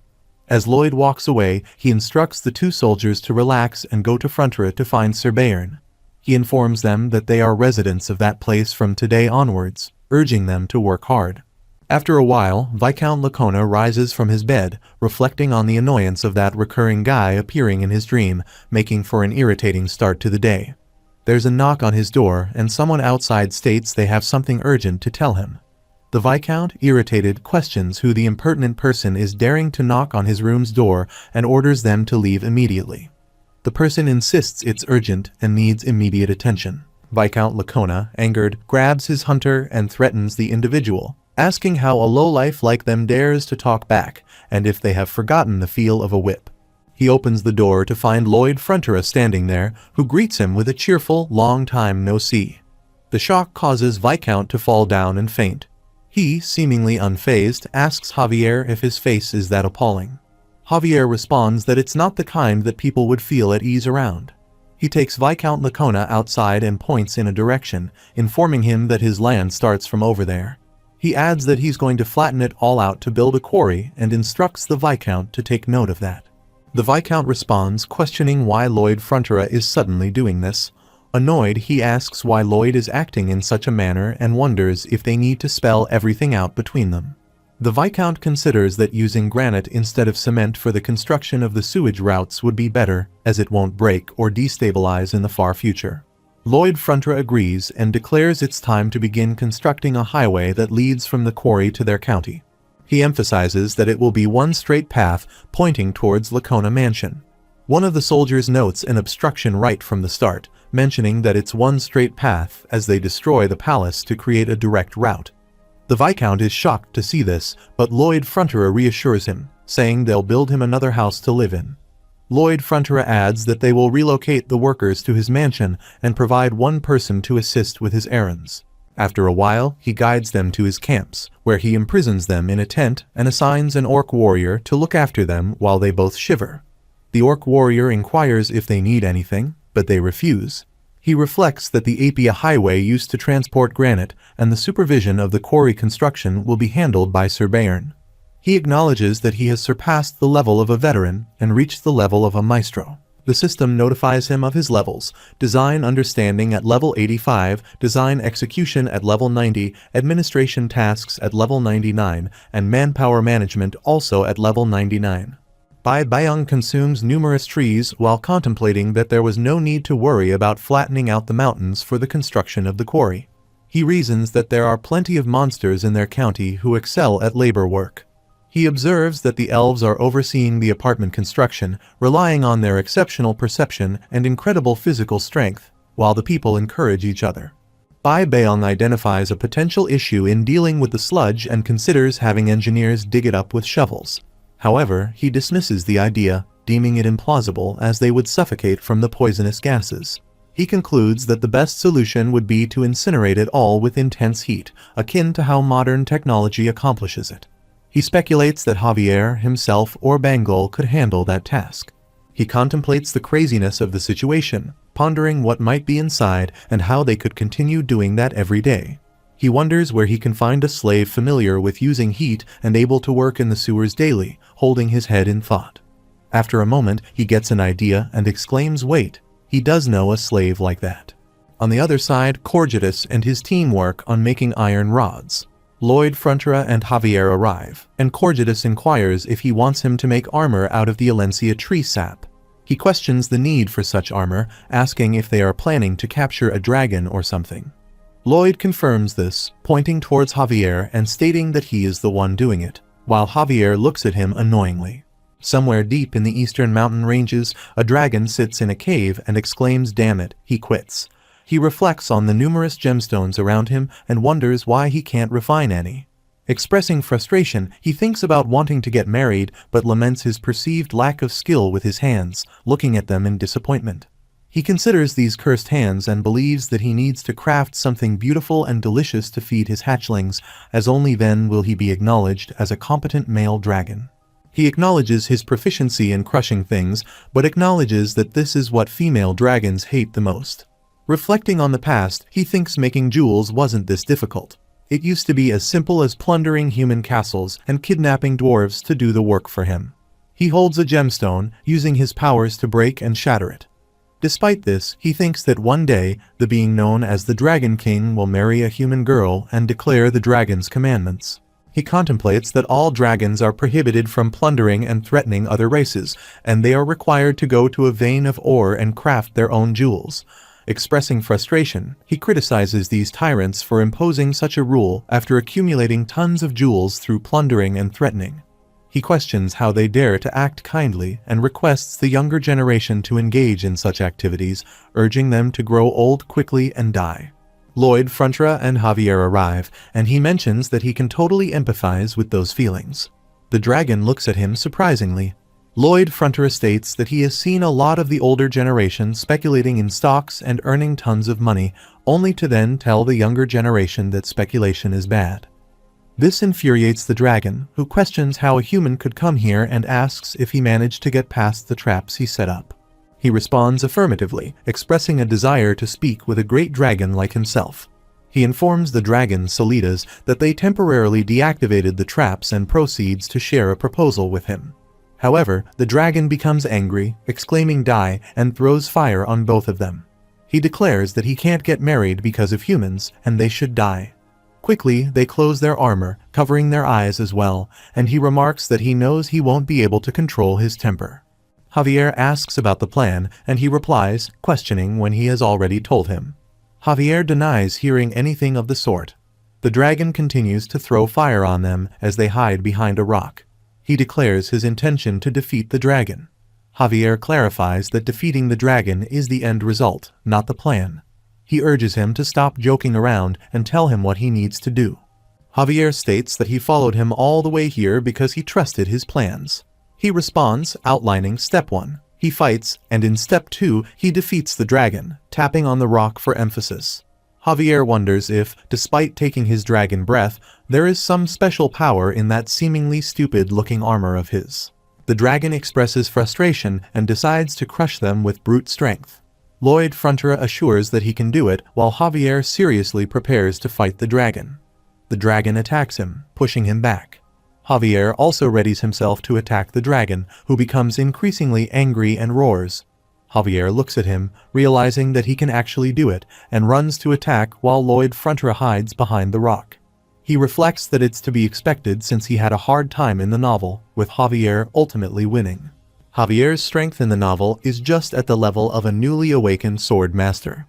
[SPEAKER 1] As Lloyd walks away, he instructs the two soldiers to relax and go to Fronterer to find Sir Bayern. He informs them that they are residents of that place from today onwards, urging them to work hard. After a while, Viscount Lacona rises from his bed, reflecting on the annoyance of that recurring guy appearing in his dream, making for an irritating start to the day. There's a knock on his door, and someone outside states they have something urgent to tell him. The Viscount, irritated, questions who the impertinent person is daring to knock on his room's door and orders them to leave immediately. The person insists it's urgent and needs immediate attention. Viscount Lacona, angered, grabs his hunter and threatens the individual, asking how a lowlife like them dares to talk back, and if they have forgotten the feel of a whip. He opens the door to find Lloyd Fronterer standing there, who greets him with a cheerful, long time no see. The shock causes Viscount to fall down and faint. He, seemingly unfazed, asks Javier if his face is that appalling. Javier responds that it's not the kind that people would feel at ease around. He takes Viscount Lacona outside and points in a direction, informing him that his land starts from over there. He adds that he's going to flatten it all out to build a quarry and instructs the Viscount to take note of that. The Viscount responds, questioning why Lloyd Fronterer is suddenly doing this. Annoyed, he asks why Lloyd is acting in such a manner and wonders if they need to spell everything out between them. The Viscount considers that using granite instead of cement for the construction of the sewage routes would be better, as it won't break or destabilize in the far future. Lloyd Fronterer agrees and declares it's time to begin constructing a highway that leads from the quarry to their county. He emphasizes that it will be one straight path pointing towards Lacona Mansion. One of the soldiers notes an obstruction right from the start, mentioning that it's one straight path as they destroy the palace to create a direct route. The Viscount is shocked to see this, but Lloyd Fronterer reassures him, saying they'll build him another house to live in. Lloyd Fronterer adds that they will relocate the workers to his mansion and provide one person to assist with his errands. After a while, he guides them to his camps, where he imprisons them in a tent and assigns an orc warrior to look after them while they both shiver. The orc warrior inquires if they need anything, but they refuse. He reflects that the Apia Highway used to transport granite, and the supervision of the quarry construction will be handled by Sir Bayern. He acknowledges that he has surpassed the level of a veteran and reached the level of a maestro. The system notifies him of his levels: design understanding at level 85, design execution at level 90, administration tasks at level 99, and manpower management also at level 99. Bai Bayong consumes numerous trees while contemplating that there was no need to worry about flattening out the mountains for the construction of the quarry. He reasons that there are plenty of monsters in their county who excel at labor work. He observes that the elves are overseeing the apartment construction, relying on their exceptional perception and incredible physical strength, while the people encourage each other. Bai Bayong identifies a potential issue in dealing with the sludge and considers having engineers dig it up with shovels. However, he dismisses the idea, deeming it implausible as they would suffocate from the poisonous gases. He concludes that the best solution would be to incinerate it all with intense heat, akin to how modern technology accomplishes it. He speculates that Javier himself or Bangle could handle that task. He contemplates the craziness of the situation, pondering what might be inside and how they could continue doing that every day. He wonders where he can find a slave familiar with using heat and able to work in the sewers daily, holding his head in thought. After a moment, he gets an idea and exclaims, "Wait, he does know a slave like that." On the other side, Corgetus and his team work on making iron rods. Lloyd, Frontera, and Javier arrive, and Corgetus inquires if he wants him to make armor out of the Alencia tree sap. He questions the need for such armor, asking if they are planning to capture a dragon or something. Lloyd confirms this, pointing towards Javier and stating that he is the one doing it, while Javier looks at him annoyingly. Somewhere deep in the eastern mountain ranges, a dragon sits in a cave and exclaims, "Damn it," he quits. He reflects on the numerous gemstones around him and wonders why he can't refine any. Expressing frustration, he thinks about wanting to get married but laments his perceived lack of skill with his hands, looking at them in disappointment. He considers these cursed hands and believes that he needs to craft something beautiful and delicious to feed his hatchlings, as only then will he be acknowledged as a competent male dragon. He acknowledges his proficiency in crushing things, but acknowledges that this is what female dragons hate the most. Reflecting on the past, he thinks making jewels wasn't this difficult. It used to be as simple as plundering human castles and kidnapping dwarves to do the work for him. He holds a gemstone, using his powers to break and shatter it. Despite this, he thinks that one day, the being known as the Dragon King will marry a human girl and declare the dragon's commandments. He contemplates that all dragons are prohibited from plundering and threatening other races, and they are required to go to a vein of ore and craft their own jewels. Expressing frustration, he criticizes these tyrants for imposing such a rule after accumulating tons of jewels through plundering and threatening. He questions how they dare to act kindly and requests the younger generation to engage in such activities, urging them to grow old quickly and die. Lloyd, Frontera, and Javier arrive, and he mentions that he can totally empathize with those feelings. The dragon looks at him surprisingly. Lloyd, Frontera states that he has seen a lot of the older generation speculating in stocks and earning tons of money, only to then tell the younger generation that speculation is bad. This infuriates the dragon, who questions how a human could come here and asks if he managed to get past the traps he set up. He responds affirmatively, expressing a desire to speak with a great dragon like himself. He informs the dragon Solidas that they temporarily deactivated the traps and proceeds to share a proposal with him. However, the dragon becomes angry, exclaiming "Die," and throws fire on both of them. He declares that he can't get married because of humans, and they should die. Quickly, they close their armor, covering their eyes as well, and he remarks that he knows he won't be able to control his temper. Javier asks about the plan, and he replies, questioning when he has already told him. Javier denies hearing anything of the sort. The dragon continues to throw fire on them as they hide behind a rock. He declares his intention to defeat the dragon. Javier clarifies that defeating the dragon is the end result, not the plan. He urges him to stop joking around and tell him what he needs to do. Javier states that he followed him all the way here because he trusted his plans. He responds, outlining Step 1. He fights, and in Step 2, he defeats the dragon, tapping on the rock for emphasis. Javier wonders if, despite taking his dragon breath, there is some special power in that seemingly stupid-looking armor of his. The dragon expresses frustration and decides to crush them with brute strength. Lloyd, Frontera assures that he can do it, while Javier seriously prepares to fight the dragon. The dragon attacks him, pushing him back. Javier also readies himself to attack the dragon, who becomes increasingly angry and roars. Javier looks at him, realizing that he can actually do it, and runs to attack while Lloyd, Frontera hides behind the rock. He reflects that it's to be expected since he had a hard time in the novel, with Javier ultimately winning. Javier's strength in the novel is just at the level of a newly awakened sword master.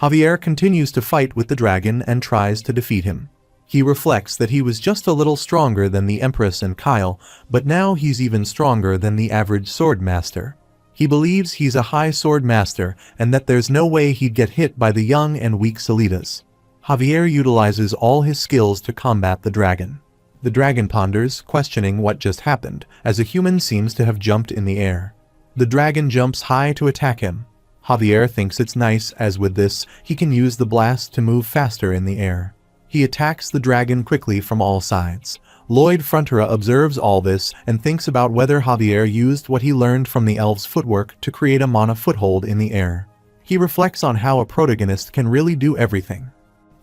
[SPEAKER 1] Javier continues to fight with the dragon and tries to defeat him. He reflects that he was just a little stronger than the Empress and Kyle, but now he's even stronger than the average sword master. He believes he's a high sword master and that there's no way he'd get hit by the young and weak Solidas. Javier utilizes all his skills to combat the dragon. The dragon ponders, questioning what just happened, as a human seems to have jumped in the air. The dragon jumps high to attack him. Javier thinks it's nice, as with this, he can use the blast to move faster in the air. He attacks the dragon quickly from all sides. Lloyd Frontera observes all this and thinks about whether Javier used what he learned from the elves' footwork to create a mana foothold in the air. He reflects on how a protagonist can really do everything.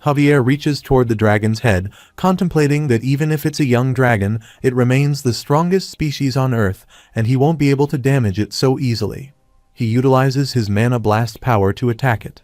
[SPEAKER 1] Javier reaches toward the dragon's head, contemplating that even if it's a young dragon, it remains the strongest species on Earth, and he won't be able to damage it so easily. He utilizes his mana blast power to attack it.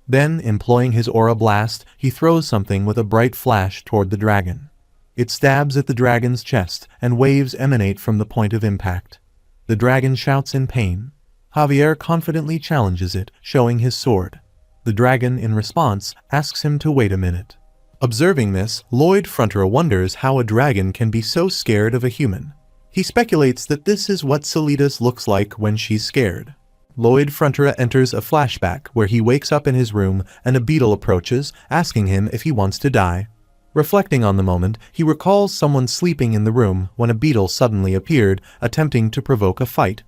[SPEAKER 1] Then, employing his aura blast, he throws something with a bright flash toward the dragon. It stabs at the dragon's chest, and waves emanate from the point of impact. The dragon shouts in pain. Javier confidently challenges it, showing his sword. The dragon, in response, asks him to wait a minute. Observing this, Lloyd Frontera wonders how a dragon can be so scared of a human. He speculates that this is what Solidas looks like when she's scared. Lloyd Frontera enters a flashback where he wakes up in his room and a beetle approaches, asking him if he wants to die. Reflecting on the moment, he recalls someone sleeping in the room when a beetle suddenly appeared, attempting to provoke a fight.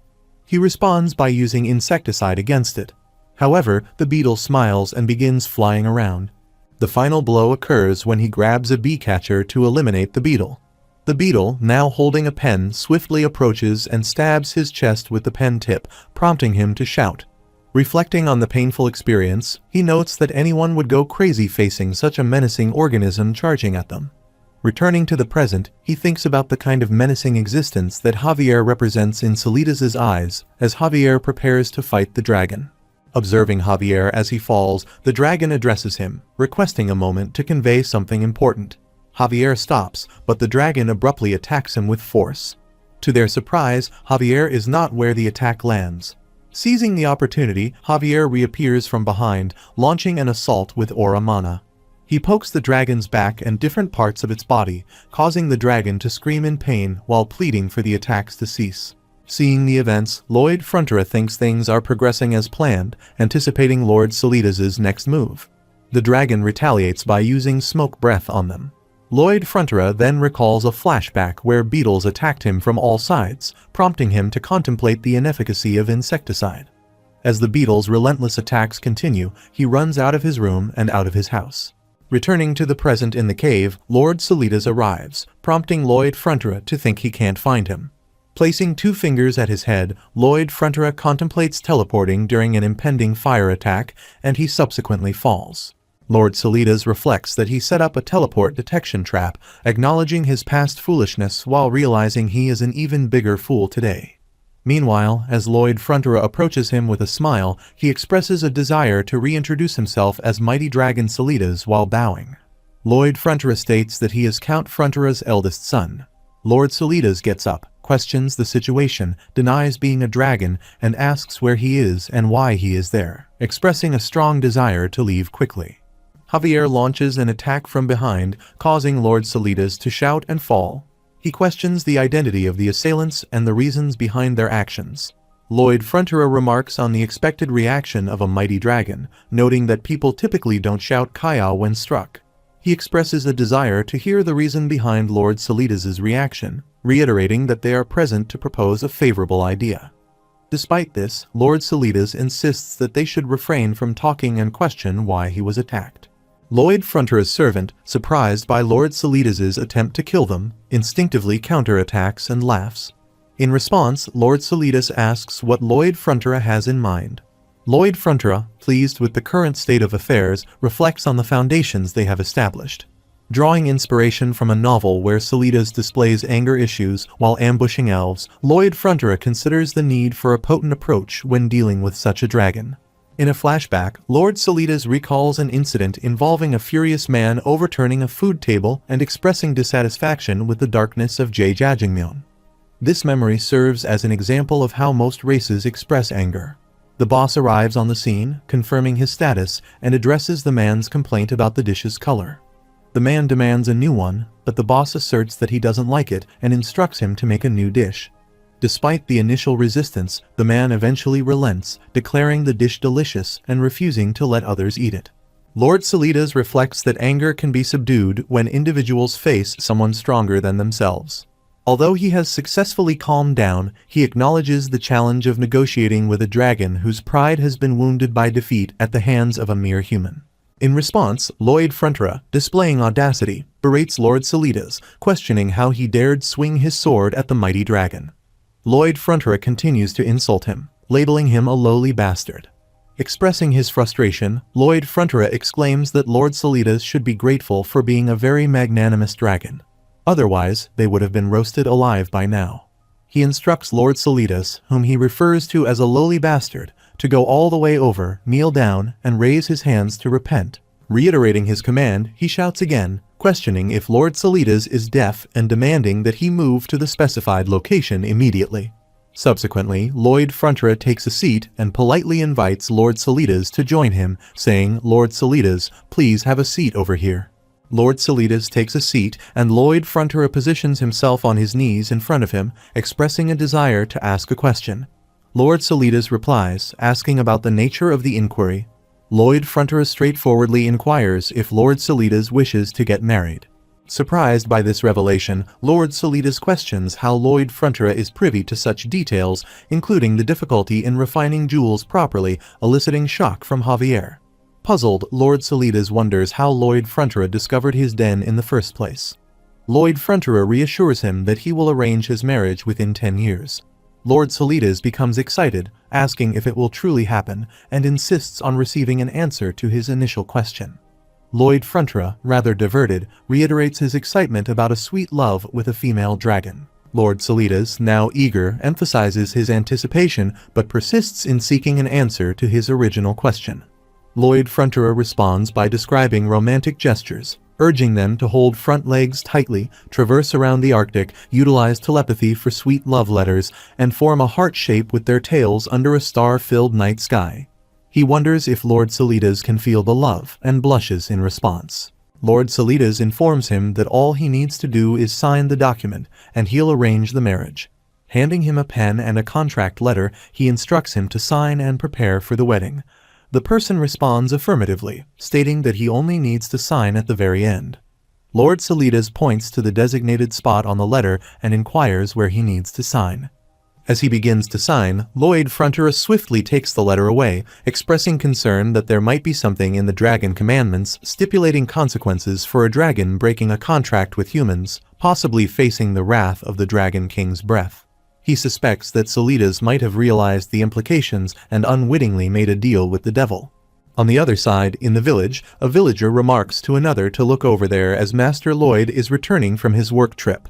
[SPEAKER 1] He responds by using insecticide against it. However, the beetle smiles and begins flying around. The final blow occurs when he grabs a bee catcher to eliminate the beetle. The beetle, now holding a pen, swiftly approaches and stabs his chest with the pen tip, prompting him to shout. Reflecting on the painful experience, he notes that anyone would go crazy facing such a menacing organism charging at them. Returning to the present, he thinks about the kind of menacing existence that Javier represents in Solidas' eyes as Javier prepares to fight the dragon. Observing Javier as he falls, the dragon addresses him, requesting a moment to convey something important. Javier stops, but the dragon abruptly attacks him with force. To their surprise, Javier is not where the attack lands. Seizing the opportunity, Javier reappears from behind, launching an assault with aura mana. He pokes the dragon's back and different parts of its body, causing the dragon to scream in pain while pleading for the attacks to cease. Seeing the events, Lloyd Frontera thinks things are progressing as planned, anticipating Lord Solidas' next move. The dragon retaliates by using smoke breath on them. Lloyd Frontera then recalls a flashback where beetles attacked him from all sides, prompting him to contemplate the inefficacy of insecticide. As the beetles' relentless attacks continue, he runs out of his room and out of his house. Returning to the present in the cave, Lord Solidas arrives, prompting Lloyd Frontera to think he can't find him. Placing 2 fingers at his head, Lloyd Frontera contemplates teleporting during an impending fire attack, and he subsequently falls. Lord Solidas reflects that he set up a teleport detection trap, acknowledging his past foolishness while realizing he is an even bigger fool today. Meanwhile, as Lloyd Frontera approaches him with a smile, he expresses a desire to reintroduce himself as Mighty Dragon Solidas while bowing. Lloyd Frontera states that he is Count Frontera's eldest son. Lord Solidas gets up, questions the situation, denies being a dragon, and asks where he is and why he is there, expressing a strong desire to leave quickly. Javier launches an attack from behind, causing Lord Solidas to shout and fall. He questions the identity of the assailants and the reasons behind their actions. Lloyd Frontera remarks on the expected reaction of a mighty dragon, noting that people typically don't shout Kaya when struck. He expresses a desire to hear the reason behind Lord Solidas' reaction, reiterating that they are present to propose a favorable idea. Despite this, Lord Solidas insists that they should refrain from talking and question why he was attacked. Lloyd Frontera's servant, surprised by Lord Solidas' attempt to kill them, instinctively counterattacks and laughs. In response, Lord Solidas asks what Lloyd Frontera has in mind. Lloyd Frontera, pleased with the current state of affairs, reflects on the foundations they have established. Drawing inspiration from a novel where Solidas displays anger issues while ambushing elves, Lloyd Frontera considers the need for a potent approach when dealing with such a dragon. In a flashback, Lord Solidas recalls an incident involving a furious man overturning a food table and expressing dissatisfaction with the darkness of Jajangmyeon. This memory serves as an example of how most races express anger. The boss arrives on the scene, confirming his status, and addresses the man's complaint about the dish's color. The man demands a new one, but the boss asserts that he doesn't like it and instructs him to make a new dish. Despite the initial resistance, the man eventually relents, declaring the dish delicious and refusing to let others eat it. Lord Solidas reflects that anger can be subdued when individuals face someone stronger than themselves. Although he has successfully calmed down, he acknowledges the challenge of negotiating with a dragon whose pride has been wounded by defeat at the hands of a mere human. In response, Lloyd Frontera, displaying audacity, berates Lord Salidas, questioning how he dared swing his sword at the mighty dragon. Lloyd Frontera continues to insult him, labeling him a lowly bastard. Expressing his frustration, Lloyd Frontera exclaims that Lord Salidas should be grateful for being a very magnanimous dragon. Otherwise, they would have been roasted alive by now. He instructs Lord Salidas, whom he refers to as a lowly bastard, to go all the way over, kneel down, and raise his hands to repent. Reiterating his command, he shouts again, questioning if Lord Salidas is deaf and demanding that he move to the specified location immediately. Subsequently, Lloyd Frontera takes a seat and politely invites Lord Salidas to join him, saying, "Lord Salidas, please have a seat over here." Lord Salidas takes a seat, and Lloyd Frontera positions himself on his knees in front of him, expressing a desire to ask a question. Lord Salidas replies, asking about the nature of the inquiry. Lloyd Frontera straightforwardly inquires if Lord Salidas wishes to get married. Surprised by this revelation, Lord Salidas questions how Lloyd Frontera is privy to such details, including the difficulty in refining jewels properly, eliciting shock from Javier. Puzzled, Lord Salidas wonders how Lloyd Frontera discovered his den in the first place. Lloyd Frontera reassures him that he will arrange his marriage within 10 years. Lord Salidas becomes excited, asking if it will truly happen, and insists on receiving an answer to his initial question. Lloyd Frontera, rather diverted, reiterates his excitement about a sweet love with a female dragon. Lord Salidas, now eager, emphasizes his anticipation but persists in seeking an answer to his original question. Lloyd Frontera responds by describing romantic gestures, urging them to hold front legs tightly, traverse around the Arctic, utilize telepathy for sweet love letters, and form a heart shape with their tails under a star-filled night sky. He wonders if Lord Salidas can feel the love, and blushes in response. Lord Salidas informs him that all he needs to do is sign the document, and he'll arrange the marriage. Handing him a pen and a contract letter, he instructs him to sign and prepare for the wedding. The person responds affirmatively, stating that he only needs to sign at the very end. Lord Salidas points to the designated spot on the letter and inquires where he needs to sign. As he begins to sign, Lloyd Frontera swiftly takes the letter away, expressing concern that there might be something in the Dragon Commandments stipulating consequences for a dragon breaking a contract with humans, possibly facing the wrath of the Dragon King's breath. He suspects that Salidas might have realized the implications and unwittingly made a deal with the devil. On the other side, in the village, a villager remarks to another to look over there as Master Lloyd is returning from his work trip.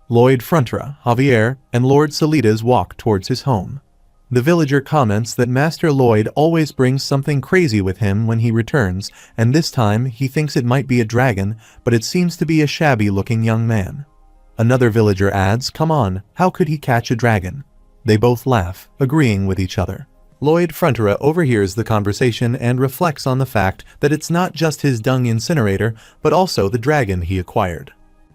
[SPEAKER 1] Lloyd Frontera, Javier, and Lord Salidas walk towards his home. The villager comments that Master Lloyd always brings something crazy with him when he returns, and this time he thinks it might be a dragon, but it seems to be a shabby-looking young man. Another villager adds, "Come on, how could he catch a dragon?" They both laugh, agreeing with each other. Lloyd Frontera overhears the conversation and reflects on the fact that it's not just his dung incinerator, but also the dragon he acquired.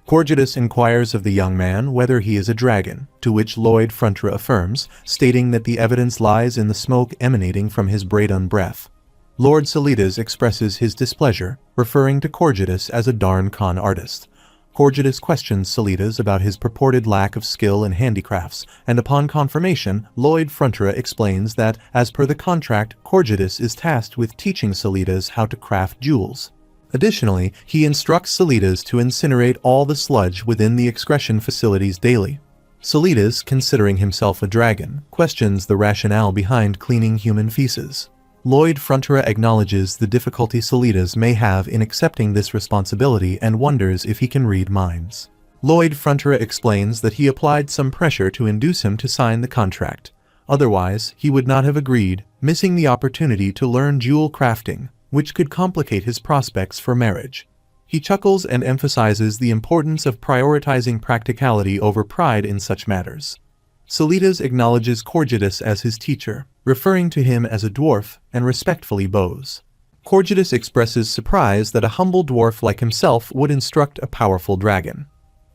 [SPEAKER 1] Corgidus inquires of the young man whether he is a dragon, to which Lloyd Frontera affirms, stating that the evidence lies in the smoke emanating from his Braedon breath. Lord Salidas expresses his displeasure, referring to Corgidus as a darn con artist. Corgidus questions Salidas about his purported lack of skill in handicrafts, and upon confirmation, Lloyd Frontera explains that, as per the contract, Corgidus is tasked with teaching Salidas how to craft jewels. Additionally, he instructs Salidas to incinerate all the sludge within the excretion facilities daily. Salidas, considering himself a dragon, questions the rationale behind cleaning human feces. Lloyd Frontera acknowledges the difficulty Salidas may have in accepting this responsibility and wonders if he can read minds. Lloyd Frontera explains that he applied some pressure to induce him to sign the contract. Otherwise, he would not have agreed, missing the opportunity to learn jewel crafting, which could complicate his prospects for marriage. He chuckles and emphasizes the importance of prioritizing practicality over pride in such matters. Salidas acknowledges Corgidus as his teacher, referring to him as a dwarf, and respectfully bows. Corgidus expresses surprise that a humble dwarf like himself would instruct a powerful dragon.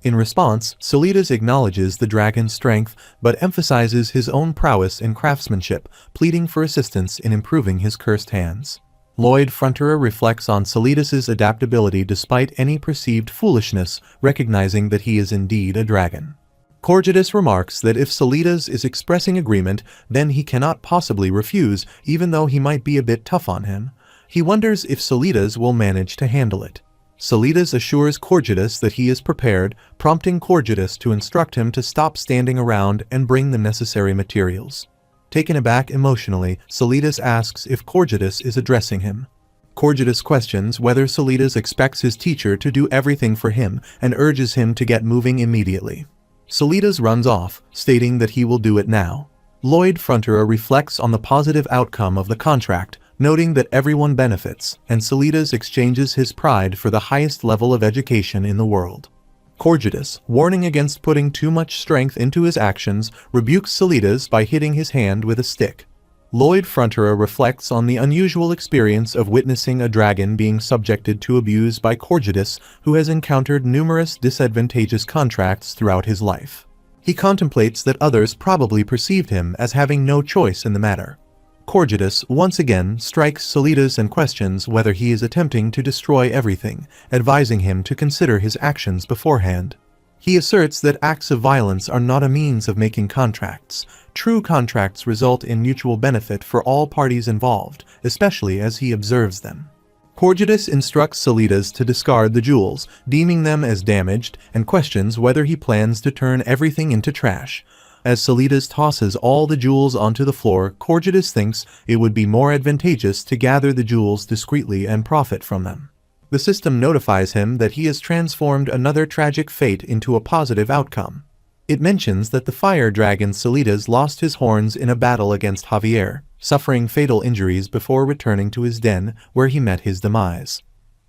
[SPEAKER 1] In response, Salidas acknowledges the dragon's strength, but emphasizes his own prowess in craftsmanship, pleading for assistance in improving his cursed hands. Lloyd Frontera reflects on Salidas's adaptability despite any perceived foolishness, recognizing that he is indeed a dragon. Corgidus remarks that if Solidas is expressing agreement, then he cannot possibly refuse, even though he might be a bit tough on him. He wonders if Solidas will manage to handle it. Solidas assures Corgidus that he is prepared, prompting Corgidus to instruct him to stop standing around and bring the necessary materials. Taken aback emotionally, Solidas asks if Corgidus is addressing him. Corgidus questions whether Solidas expects his teacher to do everything for him and urges him to get moving immediately. Solidas runs off, stating that he will do it now. Lloyd Fronterer reflects on the positive outcome of the contract, noting that everyone benefits, and Solidas exchanges his pride for the highest level of education in the world. Corgidus, warning against putting too much strength into his actions, rebukes Solidas by hitting his hand with a stick. Lloyd Fronterer reflects on the unusual experience of witnessing a dragon being subjected to abuse by Corgidus, who has encountered numerous disadvantageous contracts throughout his life. He contemplates that others probably perceived him as having no choice in the matter. Corgidus once again strikes Solidas and questions whether he is attempting to destroy everything, advising him to consider his actions beforehand. He asserts that acts of violence are not a means of making contracts. True contracts result in mutual benefit for all parties involved, especially as he observes them. Corgidus instructs Solidas to discard the jewels, deeming them as damaged, and questions whether he plans to turn everything into trash. As Solidas tosses all the jewels onto the floor, Corgidus thinks it would be more advantageous to gather the jewels discreetly and profit from them. The system notifies him that he has transformed another tragic fate into a positive outcome. It mentions that the fire dragon Solidas lost his horns in a battle against Javier, suffering fatal injuries before returning to his den, where he met his demise.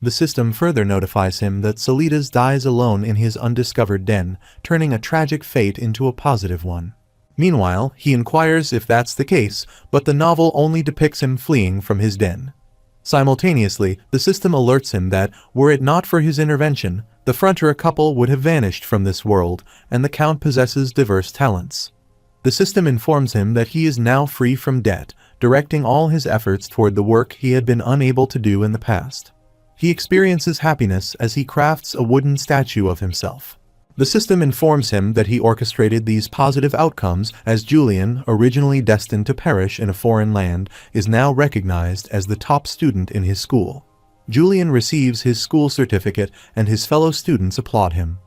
[SPEAKER 1] The system further notifies him that Solidas dies alone in his undiscovered den, turning a tragic fate into a positive one. Meanwhile, he inquires if that's the case, but the novel only depicts him fleeing from his den. Simultaneously, the system alerts him that, were it not for his intervention, the Fronterer couple would have vanished from this world, and the Count possesses diverse talents. The system informs him that he is now free from debt, directing all his efforts toward the work he had been unable to do in the past. He experiences happiness as he crafts a wooden statue of himself. The system informs him that he orchestrated these positive outcomes as Julian, originally destined to perish in a foreign land, is now recognized as the top student in his school. Julian receives his school certificate and his fellow students applaud him.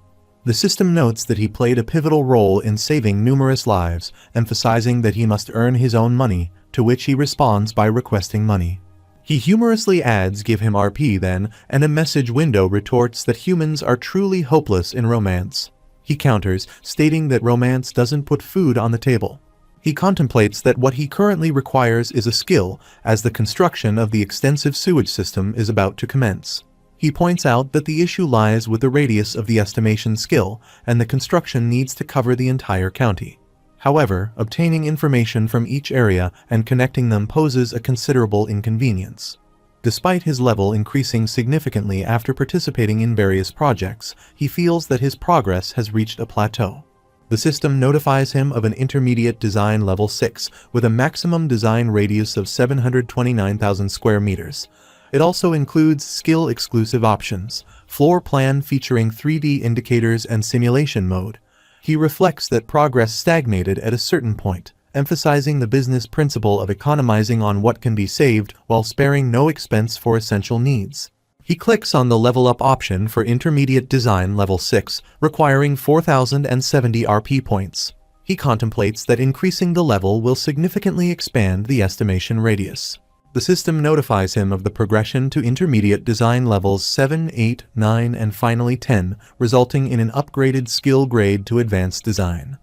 [SPEAKER 1] The system notes that he played a pivotal role in saving numerous lives, emphasizing that he must earn his own money, to which he responds by requesting money. He humorously adds "give him RP then," and a message window retorts that humans are truly hopeless in romance. He counters, stating that romance doesn't put food on the table. He contemplates that what he currently requires is a skill, as the construction of the extensive sewage system is about to commence. He points out that the issue lies with the radius of the estimation skill, and the construction needs to cover the entire county. However, obtaining information from each area and connecting them poses a considerable inconvenience. Despite his level increasing significantly after participating in various projects, he feels that his progress has reached a plateau. The system notifies him of an intermediate design level 6 with a maximum design radius of 729,000 square meters. It also includes skill-exclusive options, floor plan featuring 3D indicators and simulation mode. He reflects that progress stagnated at a certain point, emphasizing the business principle of economizing on what can be saved while sparing no expense for essential needs. He clicks on the Level Up option for Intermediate Design Level 6, requiring 4,070 RP points. He contemplates that increasing the level will significantly expand the estimation radius. The system notifies him of the progression to intermediate design levels 7, 8, 9, and finally 10, resulting in an upgraded skill grade to advanced design.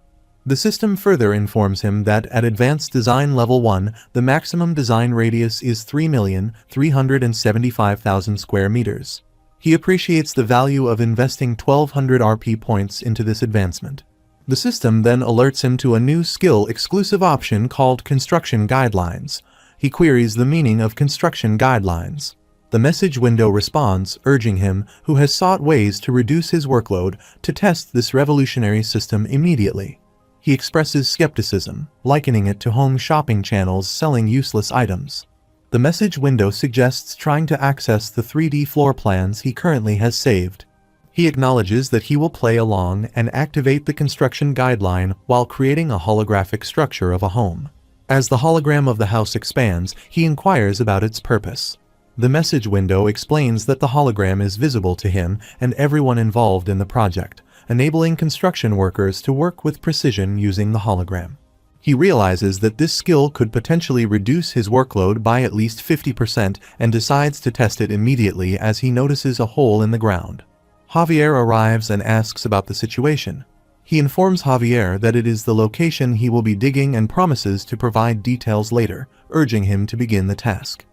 [SPEAKER 1] The system further informs him that at advanced design level 1, the maximum design radius is 3,375,000 square meters. He appreciates the value of investing 1,200 RP points into this advancement. The system then alerts him to a new skill-exclusive option called Construction Guidelines. He queries the meaning of construction guidelines. The message window responds, urging him, who has sought ways to reduce his workload, to test this revolutionary system immediately. He expresses skepticism, likening it to home shopping channels selling useless items. The message window suggests trying to access the 3D floor plans he currently has saved. He acknowledges that he will play along and activate the construction guideline while creating a holographic structure of a home. As the hologram of the house expands, he inquires about its purpose. The message window explains that the hologram is visible to him and everyone involved in the project, enabling construction workers to work with precision using the hologram. He realizes that this skill could potentially reduce his workload by at least 50% and decides to test it immediately as he notices a hole in the ground. Javier arrives and asks about the situation. He informs Javier that it is the location he will be digging and promises to provide details later, urging him to begin the task.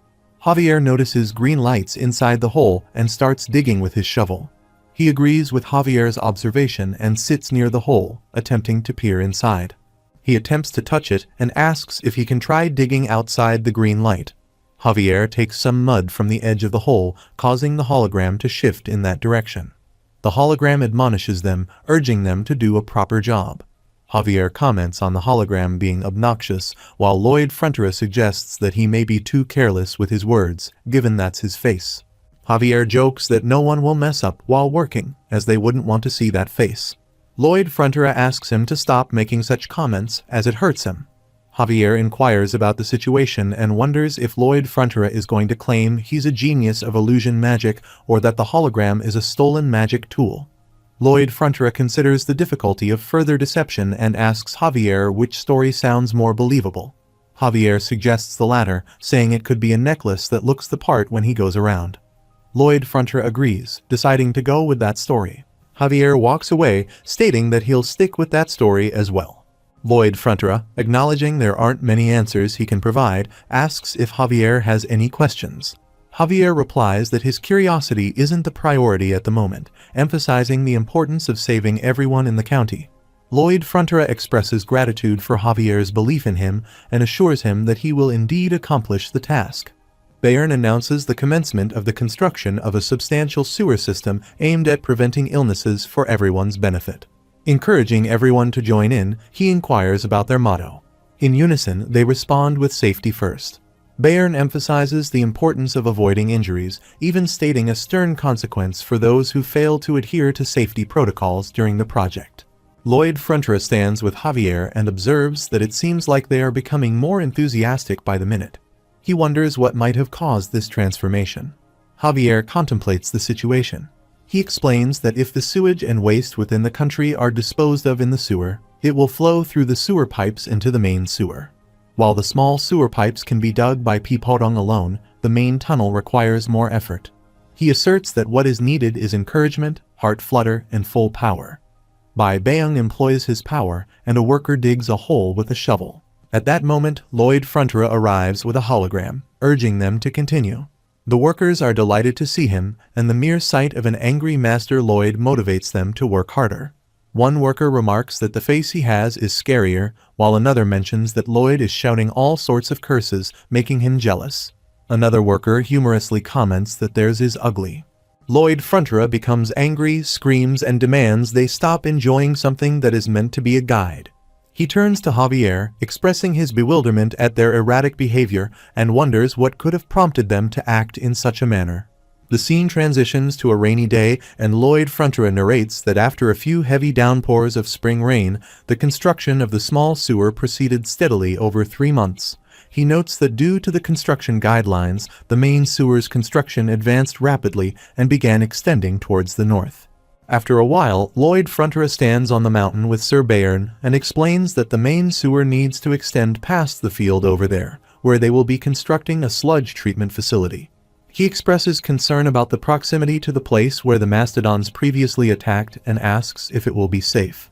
[SPEAKER 1] Javier notices green lights inside the hole and starts digging with his shovel. He agrees with Javier's observation and sits near the hole, attempting to peer inside. He attempts to touch it and asks if he can try digging outside the green light. Javier takes some mud from the edge of the hole, causing the hologram to shift in that direction. The hologram admonishes them, urging them to do a proper job. Javier comments on the hologram being obnoxious, while Lloyd Frontera suggests that he may be too careless with his words, given that's his face. Javier jokes that no one will mess up while working, as they wouldn't want to see that face. Lloyd Frontera asks him to stop making such comments, as it hurts him. Javier inquires about the situation and wonders if Lloyd Frontera is going to claim he's a genius of illusion magic or that the hologram is a stolen magic tool. Lloyd Frontera considers the difficulty of further deception and asks Javier which story sounds more believable. Javier suggests the latter, saying it could be a necklace that looks the part when he goes around. Lloyd Frontera agrees, deciding to go with that story. Javier walks away, stating that he'll stick with that story as well. Lloyd Frontera, acknowledging there aren't many answers he can provide, asks if Javier has any questions. Javier replies that his curiosity isn't the priority at the moment, emphasizing the importance of saving everyone in the county. Lloyd Frontera expresses gratitude for Javier's belief in him and assures him that he will indeed accomplish the task. Bayern announces the commencement of the construction of a substantial sewer system aimed at preventing illnesses for everyone's benefit. Encouraging everyone to join in, he inquires about their motto. In unison, they respond with safety first. Bayern emphasizes the importance of avoiding injuries, even stating a stern consequence for those who fail to adhere to safety protocols during the project. Lloyd Frontera stands with Javier and observes that it seems like they are becoming more enthusiastic by the minute. He wonders what might have caused this transformation. Javier contemplates the situation. He explains that if the sewage and waste within the country are disposed of in the sewer, it will flow through the sewer pipes into the main sewer. While the small sewer pipes can be dug by Piporong alone, the main tunnel requires more effort. He asserts that what is needed is encouragement, heart flutter, and full power. Bayang employs his power, and a worker digs a hole with a shovel. At that moment, Lloyd Frontera arrives with a hologram, urging them to continue. The workers are delighted to see him, and the mere sight of an angry Master Lloyd motivates them to work harder. One worker remarks that the face he has is scarier, while another mentions that Lloyd is shouting all sorts of curses, making him jealous. Another worker humorously comments that theirs is ugly. Lloyd Frontera becomes angry, screams, and demands they stop enjoying something that is meant to be a guide. He turns to Javier, expressing his bewilderment at their erratic behavior and wonders what could have prompted them to act in such a manner. The scene transitions to a rainy day, and Lloyd Frontera narrates that after a few heavy downpours of spring rain, the construction of the small sewer proceeded steadily over 3 months. He notes that due to the construction guidelines, the main sewer's construction advanced rapidly and began extending towards the north. After a while, Lloyd Frontera stands on the mountain with Sir Bayern and explains that the main sewer needs to extend past the field over there, where they will be constructing a sludge treatment facility. He expresses concern about the proximity to the place where the mastodons previously attacked and asks if it will be safe.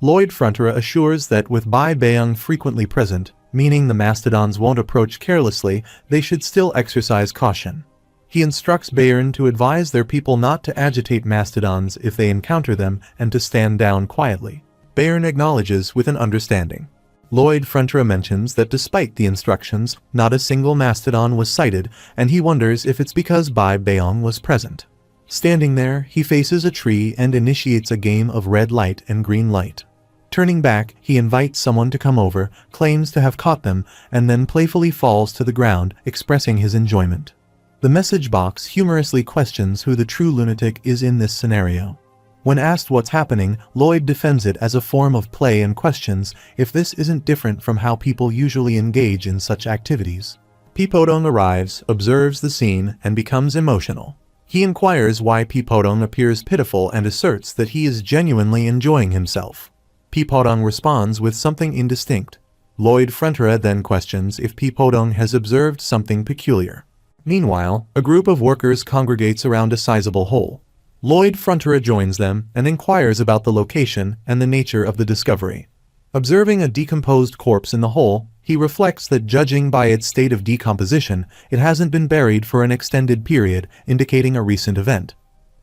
[SPEAKER 1] Lloyd Frontera assures that with Bayang frequently present, meaning the mastodons won't approach carelessly, they should still exercise caution. He instructs Bayern to advise their people not to agitate mastodons if they encounter them and to stand down quietly. Bayern acknowledges with an understanding. Lloyd Frontera mentions that despite the instructions, not a single mastodon was sighted, and he wonders if it's because Bayang was present. Standing there, he faces a tree and initiates a game of red light and green light. Turning back, he invites someone to come over, claims to have caught them, and then playfully falls to the ground, expressing his enjoyment. The message box humorously questions who the true lunatic is in this scenario. When asked what's happening, Lloyd defends it as a form of play and questions if this isn't different from how people usually engage in such activities. Pipodong arrives, observes the scene, and becomes emotional. He inquires why Pipodong appears pitiful and asserts that he is genuinely enjoying himself. Pipodong responds with something indistinct. Lloyd Frontera then questions if Pipodong has observed something peculiar. Meanwhile, a group of workers congregates around a sizable hole. Lloyd Frontera joins them and inquires about the location and the nature of the discovery. Observing a decomposed corpse in the hole, he reflects that judging by its state of decomposition, it hasn't been buried for an extended period, indicating a recent event.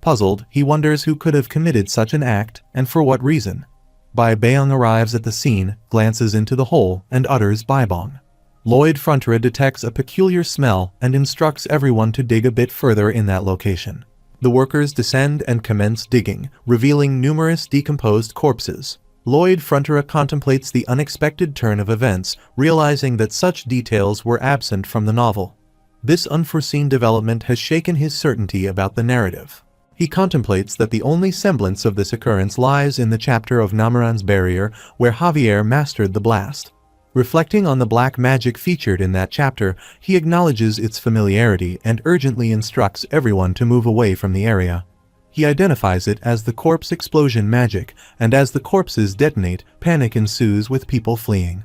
[SPEAKER 1] Puzzled, he wonders who could have committed such an act and for what reason. Bai Beong arrives at the scene, glances into the hole, and utters Baibong. Lloyd Frontera detects a peculiar smell and instructs everyone to dig a bit further in that location. The workers descend and commence digging, revealing numerous decomposed corpses. Lloyd Frontera contemplates the unexpected turn of events, realizing that such details were absent from the novel. This unforeseen development has shaken his certainty about the narrative. He contemplates that the only semblance of this occurrence lies in the chapter of Nameran's Barrier, where Javier mastered the blast. Reflecting on the black magic featured in that chapter, he acknowledges its familiarity and urgently instructs everyone to move away from the area. He identifies it as the corpse explosion magic, and as the corpses detonate, panic ensues with people fleeing.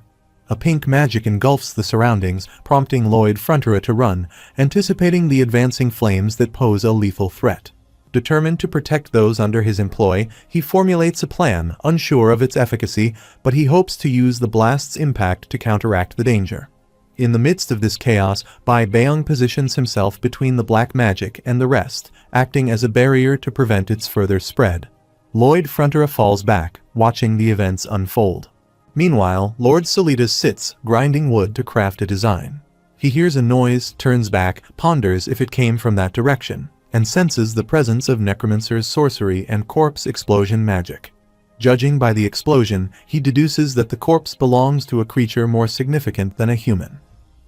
[SPEAKER 1] A pink magic engulfs the surroundings, prompting Lloyd Frontera to run, anticipating the advancing flames that pose a lethal threat. Determined to protect those under his employ, he formulates a plan, unsure of its efficacy, but he hopes to use the blast's impact to counteract the danger. In the midst of this chaos, Bai Beong positions himself between the black magic and the rest, acting as a barrier to prevent its further spread. Lloyd Frontera falls back, watching the events unfold. Meanwhile, Lord Solitas sits, grinding wood to craft a design. He hears a noise, turns back, ponders if it came from that direction, and senses the presence of Necromancer's sorcery and corpse explosion magic. Judging by the explosion, he deduces that the corpse belongs to a creature more significant than a human.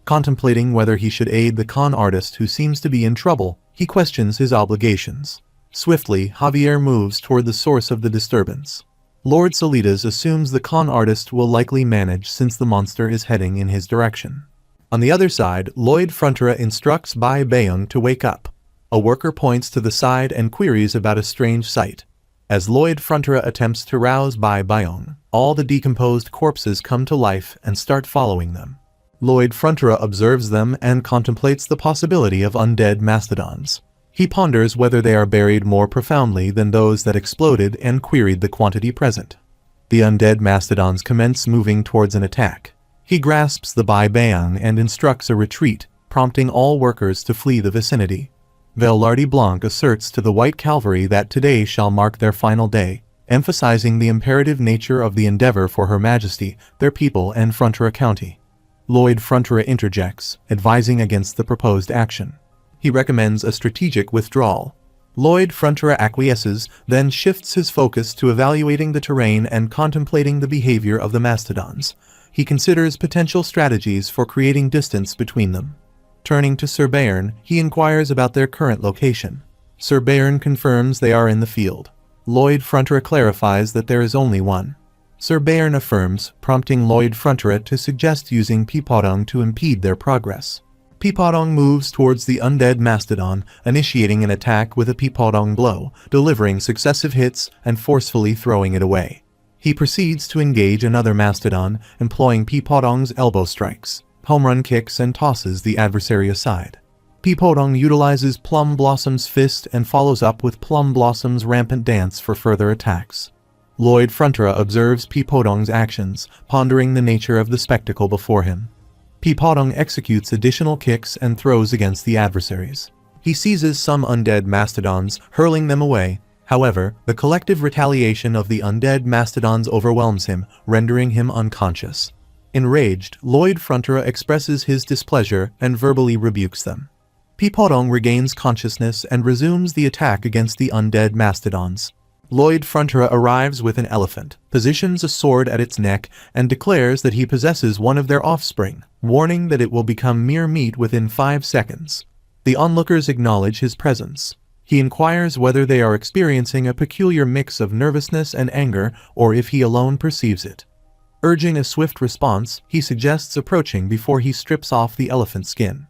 [SPEAKER 1] Contemplating whether he should aid the con artist who seems to be in trouble, he questions his obligations. Swiftly, Javier moves toward the source of the disturbance. Lord Solitas assumes the con artist will likely manage since the monster is heading in his direction. On the other side, Lloyd Frontera instructs Bai Beong to wake up. A worker points to the side and queries about a strange sight. As Lloyd Frontera attempts to rouse Bai Beong, all the decomposed corpses come to life and start following them. Lloyd Frontera observes them and contemplates the possibility of undead mastodons. He ponders whether they are buried more profoundly than those that exploded and queried the quantity present. The undead mastodons commence moving towards an attack. He grasps the Bai Beong and instructs a retreat, prompting all workers to flee the vicinity. Velarde Blanc asserts to the White Cavalry that today shall mark their final day, emphasizing the imperative nature of the endeavor for Her Majesty, their people, and Frontera County. Lloyd Frontera interjects, advising against the proposed action. He recommends a strategic withdrawal. Lloyd Frontera acquiesces, then shifts his focus to evaluating the terrain and contemplating the behavior of the mastodons. He considers potential strategies for creating distance between them. Turning to Sir Bayern, he inquires about their current location. Sir Bayern confirms they are in the field. Lloyd Frontera clarifies that there is only one. Sir Bayern affirms, prompting Lloyd Frontera to suggest using Pipodong to impede their progress. Pipodong moves towards the undead mastodon, initiating an attack with a Pipodong blow, delivering successive hits and forcefully throwing it away. He proceeds to engage another mastodon, employing Pipodong's elbow strikes, home run kicks, and tosses the adversary aside. Pipodong utilizes Plum Blossom's fist and follows up with Plum Blossom's rampant dance for further attacks. Lloyd Frontera observes Pipodong's actions, pondering the nature of the spectacle before him. Pipodong executes additional kicks and throws against the adversaries. He seizes some undead mastodons, hurling them away. However, the collective retaliation of the undead mastodons overwhelms him, rendering him unconscious. Enraged, Lloyd Frontera expresses his displeasure and verbally rebukes them. Pipodong regains consciousness and resumes the attack against the undead mastodons. Lloyd Frontera arrives with an elephant, positions a sword at its neck, and declares that he possesses one of their offspring, warning that it will become mere meat within 5 seconds. The onlookers acknowledge his presence. He inquires whether they are experiencing a peculiar mix of nervousness and anger or if he alone perceives it. Urging a swift response, he suggests approaching before he strips off the elephant skin.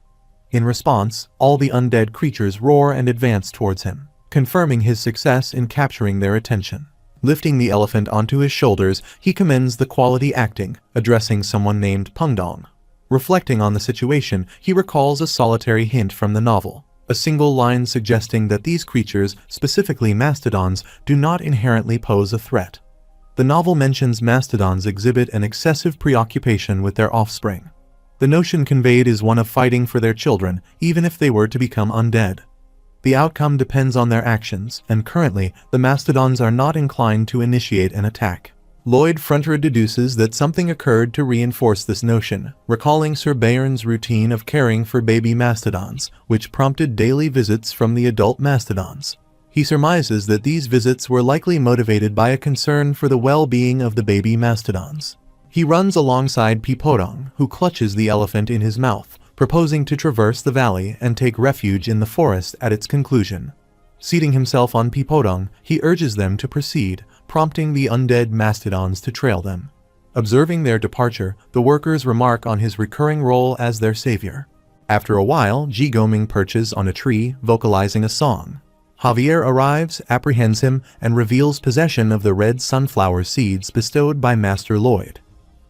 [SPEAKER 1] In response, all the undead creatures roar and advance towards him, confirming his success in capturing their attention. Lifting the elephant onto his shoulders, he commends the quality acting, addressing someone named Pungdong. Reflecting on the situation, he recalls a solitary hint from the novel, a single line suggesting that these creatures, specifically mastodons, do not inherently pose a threat. The novel mentions mastodons exhibit an excessive preoccupation with their offspring. The notion conveyed is one of fighting for their children, even if they were to become undead. The outcome depends on their actions, and currently, the mastodons are not inclined to initiate an attack. Lloyd Frontra deduces that something occurred to reinforce this notion, recalling Sir Bayern's routine of caring for baby mastodons, which prompted daily visits from the adult mastodons. He surmises that these visits were likely motivated by a concern for the well-being of the baby mastodons. He runs alongside Peepodong, who clutches the elephant in his mouth, proposing to traverse the valley and take refuge in the forest at its conclusion. Seating himself on Peepodong, he urges them to proceed, prompting the undead mastodons to trail them. Observing their departure, the workers remark on his recurring role as their savior. After a while, Jigoming perches on a tree, vocalizing a song. Javier arrives, apprehends him, and reveals possession of the red sunflower seeds bestowed by Master Lloyd.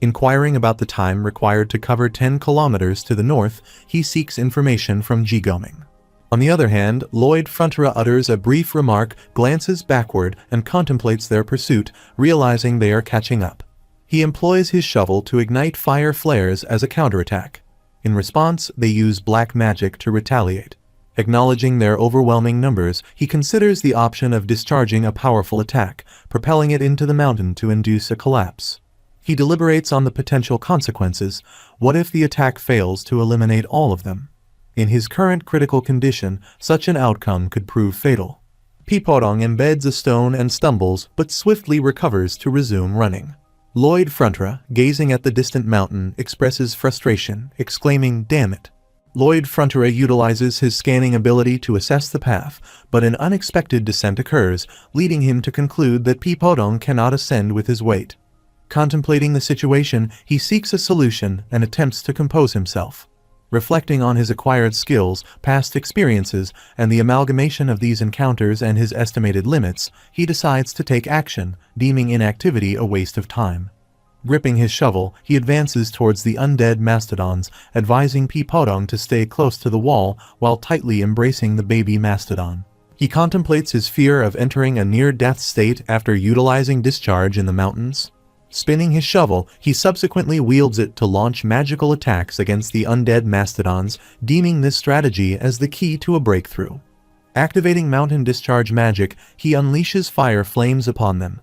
[SPEAKER 1] Inquiring about the time required to cover 10 kilometers to the north, he seeks information from Jigoming. On the other hand, Lloyd Frontra utters a brief remark, glances backward, and contemplates their pursuit, realizing they are catching up. He employs his shovel to ignite fire flares as a counterattack. In response, they use black magic to retaliate. Acknowledging their overwhelming numbers, he considers the option of discharging a powerful attack, propelling it into the mountain to induce a collapse. He deliberates on the potential consequences. What if the attack fails to eliminate all of them? In his current critical condition, such an outcome could prove fatal. Peepodong embeds a stone and stumbles, but swiftly recovers to resume running. Lloyd Frontra, gazing at the distant mountain, expresses frustration, exclaiming, "Damn it." Lloyd Frontra utilizes his scanning ability to assess the path, but an unexpected descent occurs, leading him to conclude that Peepodong cannot ascend with his weight. Contemplating the situation, he seeks a solution and attempts to compose himself. Reflecting on his acquired skills, past experiences, and the amalgamation of these encounters and his estimated limits, he decides to take action, deeming inactivity a waste of time. Gripping his shovel, he advances towards the undead mastodons, advising Peepodong to stay close to the wall while tightly embracing the baby mastodon. He contemplates his fear of entering a near-death state after utilizing discharge in the mountains. Spinning his shovel, he subsequently wields it to launch magical attacks against the undead mastodons, deeming this strategy as the key to a breakthrough. Activating mountain discharge magic, he unleashes fire flames upon them.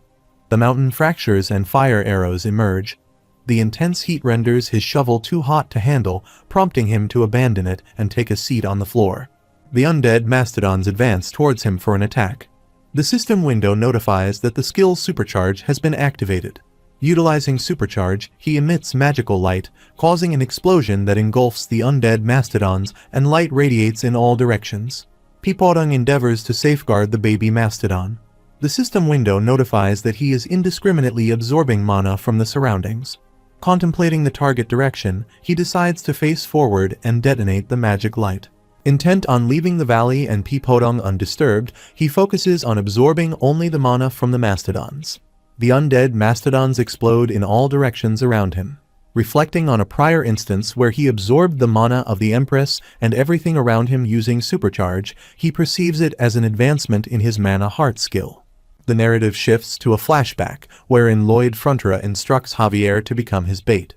[SPEAKER 1] The mountain fractures and fire arrows emerge. The intense heat renders his shovel too hot to handle, prompting him to abandon it and take a seat on the floor. The undead mastodons advance towards him for an attack. The system window notifies that the skill's supercharge has been activated. Utilizing supercharge, he emits magical light, causing an explosion that engulfs the undead mastodons, and light radiates in all directions. Peepodong endeavors to safeguard the baby mastodon. The system window notifies that he is indiscriminately absorbing mana from the surroundings. Contemplating the target direction, he decides to face forward and detonate the magic light. Intent on leaving the valley and Peepodong undisturbed, he focuses on absorbing only the mana from the mastodons. The undead mastodons explode in all directions around him. Reflecting on a prior instance where he absorbed the mana of the Empress and everything around him using supercharge, he perceives it as an advancement in his mana heart skill. The narrative shifts to a flashback, wherein Lloyd Frontra instructs Javier to become his bait.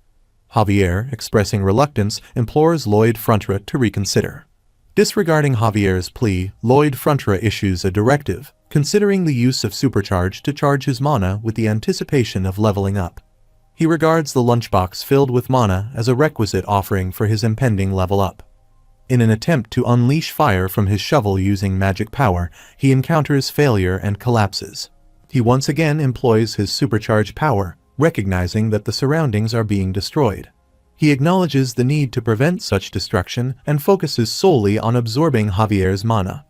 [SPEAKER 1] Javier, expressing reluctance, implores Lloyd Frontra to reconsider. Disregarding Javier's plea, Lloyd Frontra issues a directive, considering the use of supercharge to charge his mana with the anticipation of leveling up. He regards the lunchbox filled with mana as a requisite offering for his impending level up. In an attempt to unleash fire from his shovel using magic power, he encounters failure and collapses. He once again employs his supercharge power, recognizing that the surroundings are being destroyed. He acknowledges the need to prevent such destruction and focuses solely on absorbing Javier's mana.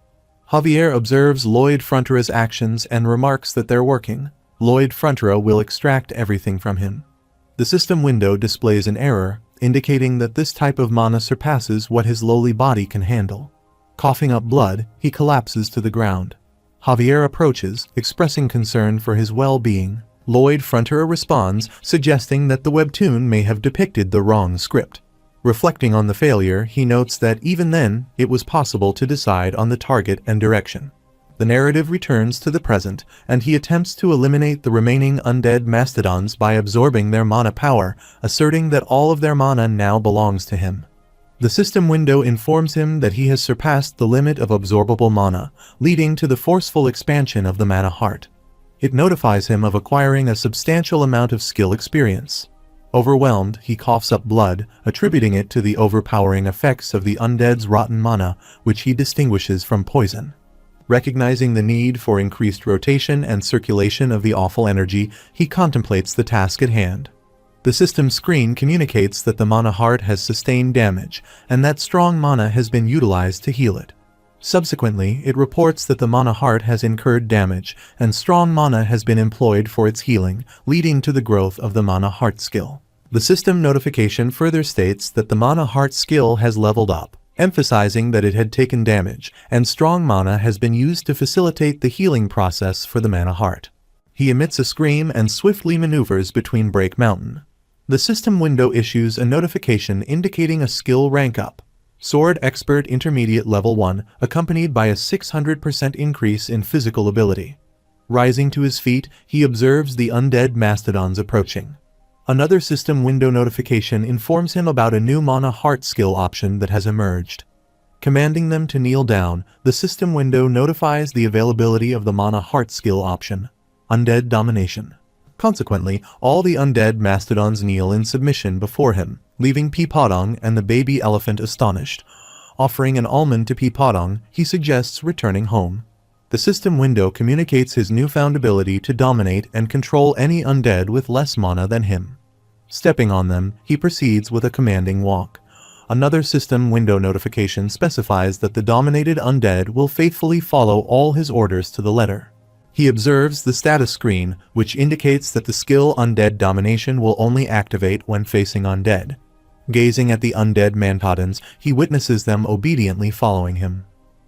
[SPEAKER 1] Javier observes Lloyd Frontera's actions and remarks that they're working. Lloyd Frontera will extract everything from him. The system window displays an error, indicating that this type of mana surpasses what his lowly body can handle. Coughing up blood, he collapses to the ground. Javier approaches, expressing concern for his well-being. Lloyd Frontera responds, suggesting that the webtoon may have depicted the wrong script. Reflecting on the failure, he notes that even then, it was possible to decide on the target and direction. The narrative returns to the present, and he attempts to eliminate the remaining undead mastodons by absorbing their mana power, asserting that all of their mana now belongs to him. The system window informs him that he has surpassed the limit of absorbable mana, leading to the forceful expansion of the mana heart. It notifies him of acquiring a substantial amount of skill experience. Overwhelmed, he coughs up blood, attributing it to the overpowering effects of the undead's rotten mana, which he distinguishes from poison. Recognizing the need for increased rotation and circulation of the awful energy, he contemplates the task at hand. The system screen communicates that the mana heart has sustained damage, and that strong mana has been utilized to heal it. Subsequently, it reports that the mana heart has incurred damage, and strong mana has been employed for its healing, leading to the growth of the mana heart skill. The system notification further states that the mana heart skill has leveled up, emphasizing that it had taken damage, and strong mana has been used to facilitate the healing process for the mana heart. He emits a scream and swiftly maneuvers between Break Mountain. The system window issues a notification indicating a skill rank up. Sword Expert Intermediate Level 1, accompanied by a 600% increase in physical ability. Rising to his feet, he observes the undead mastodons approaching. Another system window notification informs him about a new mana heart skill option that has emerged. Commanding them to kneel down, the system window notifies the availability of the mana heart skill option, Undead Domination. Consequently, all the undead mastodons kneel in submission before him, leaving Peepodong and the baby elephant astonished. Offering an almond to Peepodong, he suggests returning home. The system window communicates his newfound ability to dominate and control any undead with less mana than him. Stepping on them, he proceeds with a commanding walk. Another system window notification specifies that the dominated undead will faithfully follow all his orders to the letter. He observes the status screen, which indicates that the skill Undead Domination will only activate when facing undead. Gazing at the undead mastodons, he witnesses them obediently following him.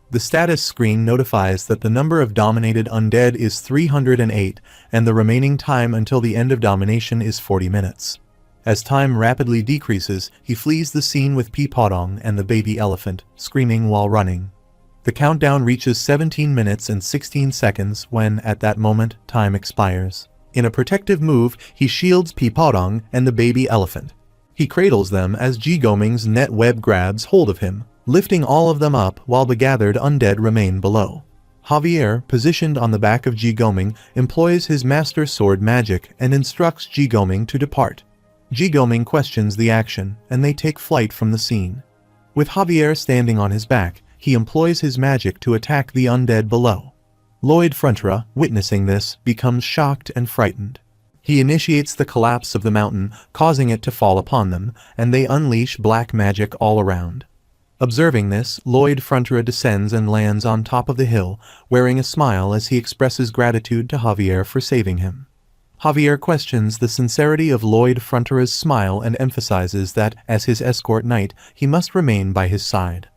[SPEAKER 1] The status screen notifies that the number of dominated undead is 308, and the remaining time until the end of domination is 40 minutes. As time rapidly decreases, he flees the scene with Peepodong and the baby elephant, screaming while running. The countdown reaches 17 minutes and 16 seconds when, at that moment, time expires. In a protective move, he shields Peepodong and the baby elephant. He cradles them as Jigoming's net web grabs hold of him, lifting all of them up while the gathered undead remain below. Javier, positioned on the back of Jigoming, employs his master sword magic and instructs Jigoming to depart. Jigoming questions the action, and they take flight from the scene. With Javier standing on his back, he employs his magic to attack the undead below. Lloyd Frontera, witnessing this, becomes shocked and frightened. He initiates the collapse of the mountain, causing it to fall upon them, and they unleash black magic all around. Observing this, Lloyd Frontera descends and lands on top of the hill, wearing a smile as he expresses gratitude to Javier for saving him. Javier questions the sincerity of Lloyd Frontera's smile and emphasizes that, as his escort knight, he must remain by his side.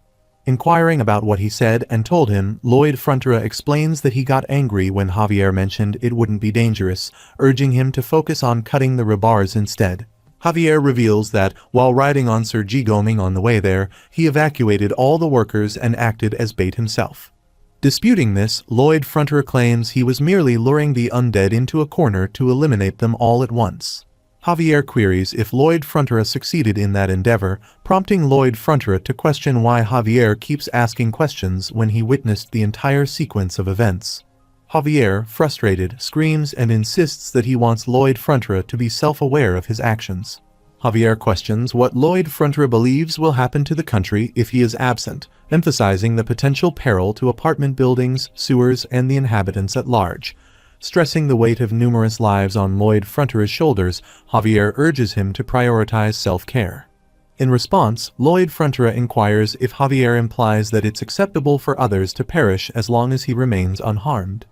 [SPEAKER 1] Inquiring about what he said and told him, Lloyd Frontera explains that he got angry when Javier mentioned it wouldn't be dangerous, urging him to focus on cutting the rebars instead. Javier reveals that, while riding on Sir Jigoming on the way there, he evacuated all the workers and acted as bait himself. Disputing this, Lloyd Frontera claims he was merely luring the undead into a corner to eliminate them all at once. Javier queries if Lloyd Frontera succeeded in that endeavor, prompting Lloyd Frontera to question why Javier keeps asking questions when he witnessed the entire sequence of events. Javier, frustrated, screams and insists that he wants Lloyd Frontera to be self-aware of his actions. Javier questions what Lloyd Frontera believes will happen to the country if he is absent, emphasizing the potential peril to apartment buildings, sewers, and the inhabitants at large. Stressing the weight of numerous lives on Lloyd Frontera's shoulders, Javier urges him to prioritize self-care. In response, Lloyd Frontera inquires if Javier implies that it's acceptable for others to perish as long as he remains unharmed.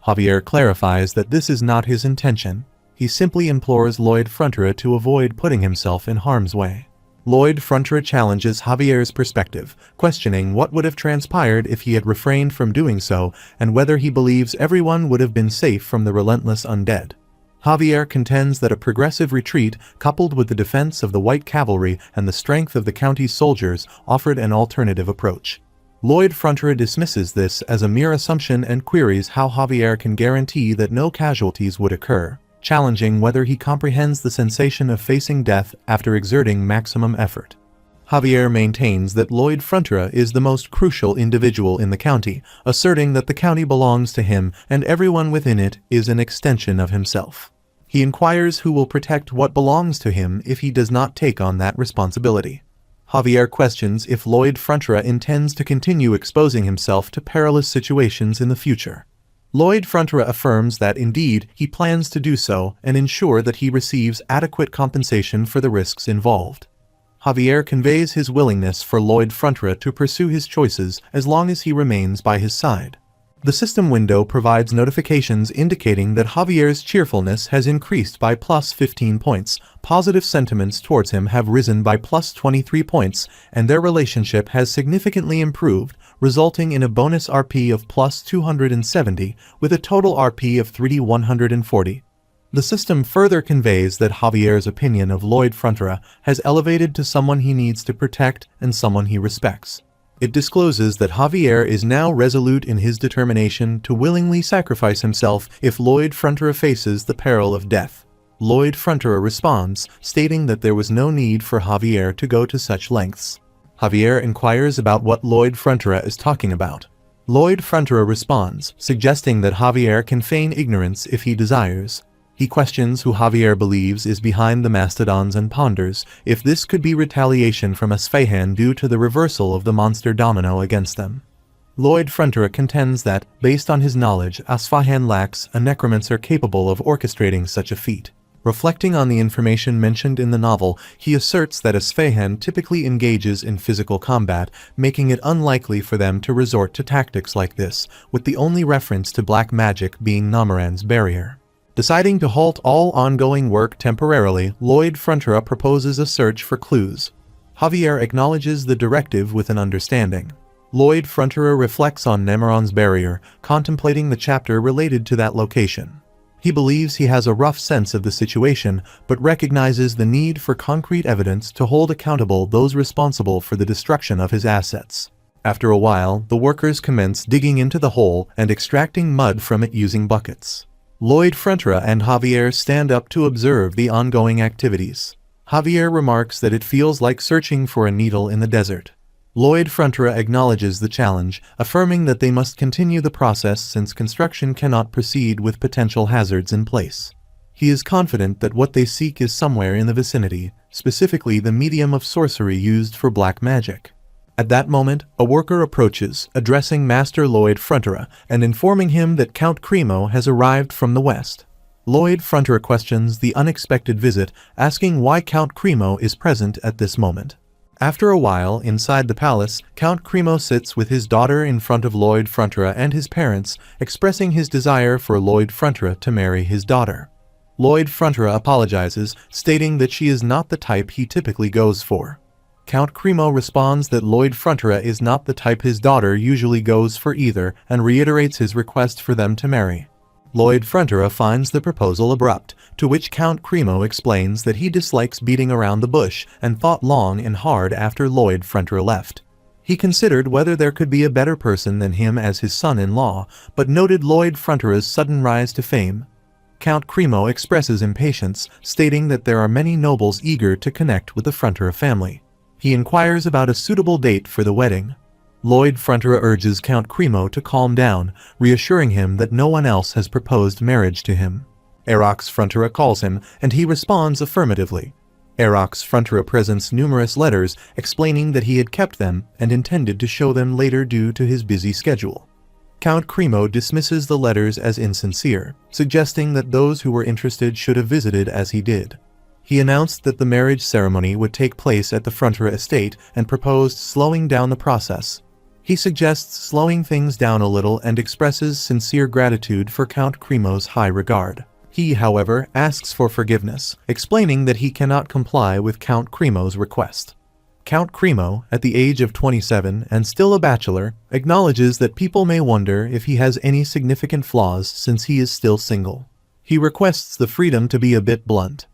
[SPEAKER 1] Javier clarifies that this is not his intention. He simply implores Lloyd Frontera to avoid putting himself in harm's way. Lloyd Frontera challenges Javier's perspective, questioning what would have transpired if he had refrained from doing so and whether he believes everyone would have been safe from the relentless undead. Javier contends that a progressive retreat, coupled with the defense of the White Cavalry and the strength of the county's soldiers, offered an alternative approach. Lloyd Frontera dismisses this as a mere assumption and queries how Javier can guarantee that no casualties would occur, challenging whether he comprehends the sensation of facing death after exerting maximum effort. Javier maintains that Lloyd Frontera is the most crucial individual in the county, asserting that the county belongs to him and everyone within it is an extension of himself. He inquires who will protect what belongs to him if he does not take on that responsibility. Javier questions if Lloyd Frontera intends to continue exposing himself to perilous situations in the future. Lloyd Frontera affirms that indeed he plans to do so and ensure that he receives adequate compensation for the risks involved. Javier conveys his willingness for Lloyd Frontera to pursue his choices as long as he remains by his side. The system window provides notifications indicating that Javier's cheerfulness has increased by plus 15 points, positive sentiments towards him have risen by plus 23 points, and their relationship has significantly improved, resulting in a bonus RP of plus 270, with a total RP of 3,140. The system further conveys that Javier's opinion of Lloyd Frontera has elevated to someone he needs to protect and someone he respects. It discloses that Javier is now resolute in his determination to willingly sacrifice himself if Lloyd Frontera faces the peril of death. Lloyd Frontera responds, stating that there was no need for Javier to go to such lengths. Javier inquires about what Lloyd Frontera is talking about. Lloyd Frontera responds, suggesting that Javier can feign ignorance if he desires. He questions who Javier believes is behind the Mastodons and ponders if this could be retaliation from Esfahan due to the reversal of the monster domino against them. Lloyd Frontera contends that, based on his knowledge, Esfahan lacks a necromancer capable of orchestrating such a feat. Reflecting on the information mentioned in the novel, he asserts that Esfahan typically engages in physical combat, making it unlikely for them to resort to tactics like this, with the only reference to black magic being Namaran's barrier. Deciding to halt all ongoing work temporarily, Lloyd Frontera proposes a search for clues. Javier acknowledges the directive with an understanding. Lloyd Frontera reflects on Namaran's barrier, contemplating the chapter related to that location. He believes he has a rough sense of the situation, but recognizes the need for concrete evidence to hold accountable those responsible for the destruction of his assets. After a while, the workers commence digging into the hole and extracting mud from it using buckets. Lloyd Frontera and Javier stand up to observe the ongoing activities. Javier remarks that it feels like searching for a needle in the desert. Lloyd Frontera acknowledges the challenge, affirming that they must continue the process since construction cannot proceed with potential hazards in place. He is confident that what they seek is somewhere in the vicinity, specifically the medium of sorcery used for black magic. At that moment, a worker approaches, addressing Master Lloyd Frontera and informing him that Count Cremo has arrived from the west. Lloyd Frontera questions the unexpected visit, asking why Count Cremo is present at this moment. After a while, inside the palace, Count Cremo sits with his daughter in front of Lloyd Frontera and his parents, expressing his desire for Lloyd Frontera to marry his daughter. Lloyd Frontera apologizes, stating that she is not the type he typically goes for. Count Cremo responds that Lloyd Frontera is not the type his daughter usually goes for either and reiterates his request for them to marry. Lloyd Frontera finds the proposal abrupt, to which Count Cremo explains that he dislikes beating around the bush and thought long and hard after Lloyd Frontera left. He considered whether there could be a better person than him as his son-in-law, but noted Lloyd Frontera's sudden rise to fame. Count Cremo expresses impatience, stating that there are many nobles eager to connect with the Frontera family. He inquires about a suitable date for the wedding. Lloyd Frontera urges Count Cremo to calm down, reassuring him that no one else has proposed marriage to him. Erox Frontera calls him, and he responds affirmatively. Erox Frontera presents numerous letters explaining that he had kept them and intended to show them later due to his busy schedule. Count Cremo dismisses the letters as insincere, suggesting that those who were interested should have visited as he did. He announced that the marriage ceremony would take place at the Frontera estate and proposed slowing down the process. He suggests slowing things down a little and expresses sincere gratitude for Count Crimo's high regard. He, however, asks for forgiveness, explaining that he cannot comply with Count Crimo's request. Count Crimo, at the age of 27 and still a bachelor, acknowledges that people may wonder if he has any significant flaws since he is still single. He requests the freedom to be a bit blunt.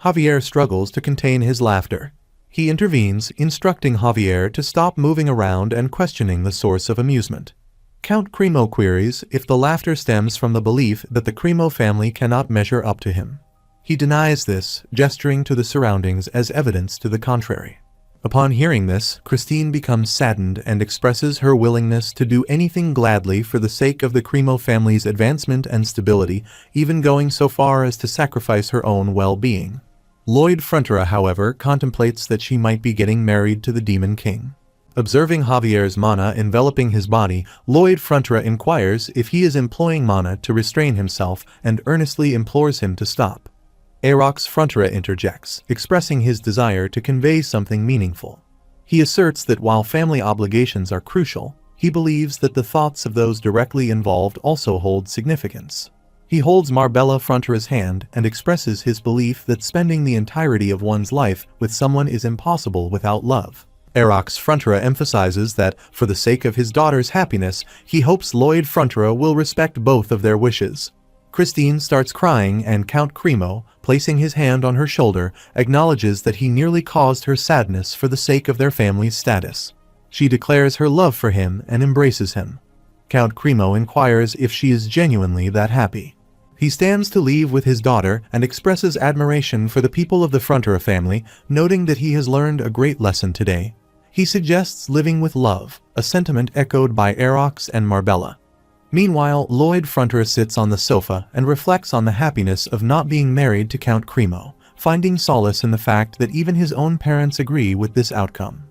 [SPEAKER 1] Javier struggles to contain his laughter. He intervenes, instructing Javier to stop moving around and questioning the source of amusement. Count Crimo queries if the laughter stems from the belief that the Crimo family cannot measure up to him. He denies this, gesturing to the surroundings as evidence to the contrary. Upon hearing this, Christine becomes saddened and expresses her willingness to do anything gladly for the sake of the Crimo family's advancement and stability, even going so far as to sacrifice her own well-being. Lloyd Frontera, however, contemplates that she might be getting married to the Demon King. Observing Javier's mana enveloping his body, Lloyd Frontera inquires if he is employing mana to restrain himself and earnestly implores him to stop. Arox Frontera interjects, expressing his desire to convey something meaningful. He asserts that while family obligations are crucial, he believes that the thoughts of those directly involved also hold significance. He holds Marbella Frontera's hand and expresses his belief that spending the entirety of one's life with someone is impossible without love. Arox Frontera emphasizes that, for the sake of his daughter's happiness, he hopes Lloyd Frontera will respect both of their wishes. Christine starts crying and Count Crimo, placing his hand on her shoulder, acknowledges that he nearly caused her sadness for the sake of their family's status. She declares her love for him and embraces him. Count Crimo inquires if she is genuinely that happy. He stands to leave with his daughter and expresses admiration for the people of the Frontera family, noting that he has learned a great lesson today. He suggests living with love, a sentiment echoed by Arox and Marbella. Meanwhile, Lloyd Frontera sits on the sofa and reflects on the happiness of not being married to Count Crimo, finding solace in the fact that even his own parents agree with this outcome.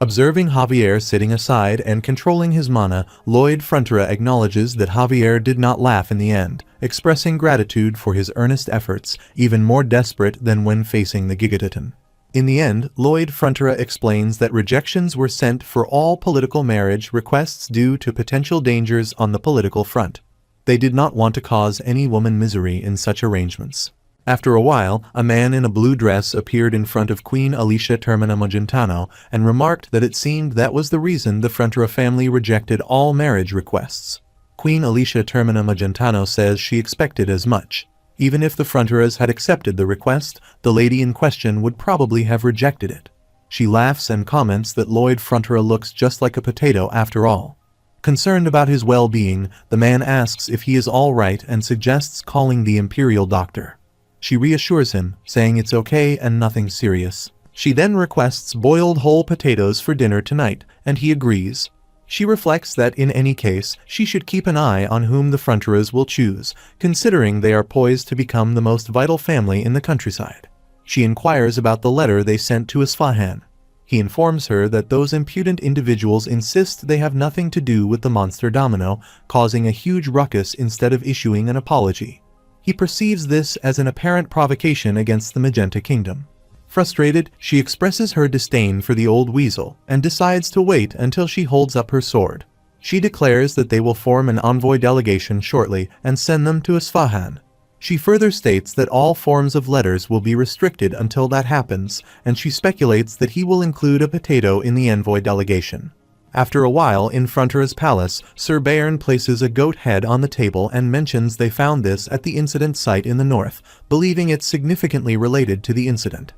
[SPEAKER 1] Observing Javier sitting aside and controlling his mana, Lloyd Frontera acknowledges that Javier did not laugh in the end, expressing gratitude for his earnest efforts, even more desperate than when facing the Gigatittan. In the end, Lloyd Frontera explains that rejections were sent for all political marriage requests due to potential dangers on the political front. They did not want to cause any woman misery in such arrangements. After a while, a man in a blue dress appeared in front of Queen Alicia Termina Magentano and remarked that it seemed that was the reason the Frontera family rejected all marriage requests. Queen Alicia Termina Magentano says she expected as much. Even if the Fronteras had accepted the request, the lady in question would probably have rejected it. She laughs and comments that Lloyd Frontera looks just like a potato after all. Concerned about his well-being, the man asks if he is all right and suggests calling the imperial doctor. She reassures him, saying it's okay and nothing serious. She then requests boiled whole potatoes for dinner tonight, and he agrees. She reflects that in any case, she should keep an eye on whom the Fronteras will choose, considering they are poised to become the most vital family in the countryside. She inquires about the letter they sent to Isfahan. He informs her that those impudent individuals insist they have nothing to do with the monster Domino, causing a huge ruckus instead of issuing an apology. He perceives this as an apparent provocation against the Magenta Kingdom. Frustrated, she expresses her disdain for the old weasel and decides to wait until she holds up her sword. She declares that they will form an envoy delegation shortly and send them to Isfahan. She further states that all forms of letters will be restricted until that happens, and she speculates that he will include a potato in the envoy delegation. After a while, in Frontera's palace, Sir Bayern places a goat head on the table and mentions they found this at the incident site in the north, believing it significantly related to the incident.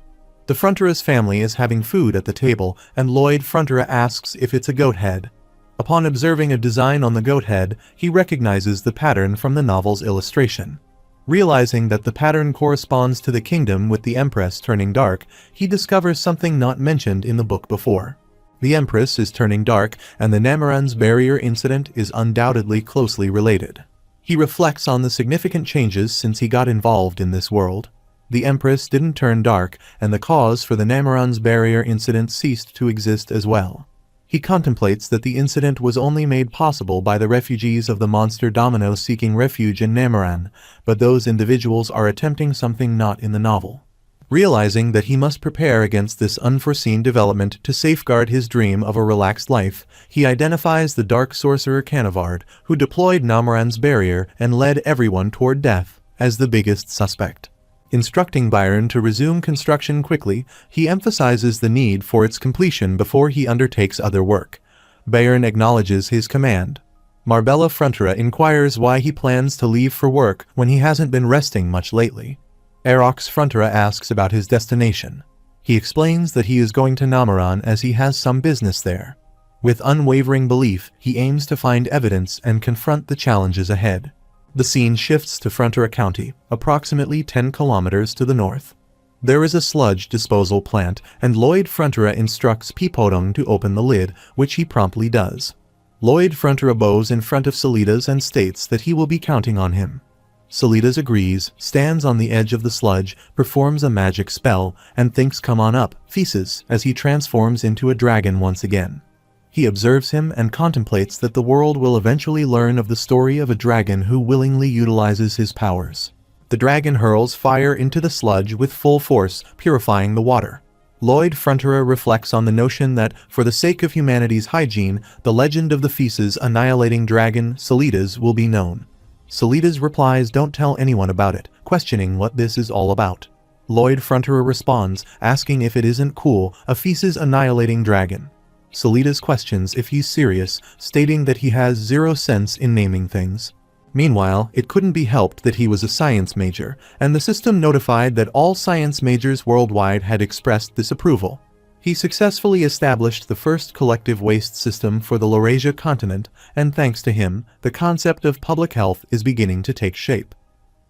[SPEAKER 1] The Frontera's family is having food at the table, and Lloyd Frontera asks if it's a goat head. Upon observing a design on the goat head, he recognizes the pattern from the novel's illustration. Realizing that the pattern corresponds to the kingdom with the Empress turning dark, he discovers something not mentioned in the book before. The Empress is turning dark, and the Nameran's barrier incident is undoubtedly closely related. He reflects on the significant changes since he got involved in this world. The Empress didn't turn dark, and the cause for the Nameran's barrier incident ceased to exist as well. He contemplates that the incident was only made possible by the refugees of the monster Domino seeking refuge in Nameran, but those individuals are attempting something not in the novel. Realizing that he must prepare against this unforeseen development to safeguard his dream of a relaxed life, he identifies the dark sorcerer Canavard, who deployed Namoran's barrier and led everyone toward death, as the biggest suspect. Instructing Byron to resume construction quickly, he emphasizes the need for its completion before he undertakes other work. Byron acknowledges his command. Marbella Frontera inquires why he plans to leave for work when he hasn't been resting much lately. Erox Frontera asks about his destination. He explains that he is going to Namoran as he has some business there. With unwavering belief, he aims to find evidence and confront the challenges ahead. The scene shifts to Frontera County, approximately 10 kilometers to the north. There is a sludge disposal plant, and Lloyd Frontera instructs Pipodong to open the lid, which he promptly does. Lloyd Frontera bows in front of Solidas and states that he will be counting on him. Solidas agrees, stands on the edge of the sludge, performs a magic spell, and thinks come on up, Thesis, as he transforms into a dragon once again. He observes him and contemplates that the world will eventually learn of the story of a dragon who willingly utilizes his powers. The dragon hurls fire into the sludge with full force, purifying the water. Lloyd Frontera reflects on the notion that, for the sake of humanity's hygiene, the legend of the Thesis annihilating dragon, Solidas, will be known. Solidas replies, "Don't tell anyone about it," questioning what this is all about. Lloyd Frontera responds, asking if it isn't cool, a Thesis annihilating dragon. Solidas questions if he's serious, stating that he has zero sense in naming things. Meanwhile, it couldn't be helped that he was a science major, and the system notified that all science majors worldwide had expressed disapproval. He successfully established the first collective waste system for the Laurasia continent, and thanks to him, the concept of public health is beginning to take shape.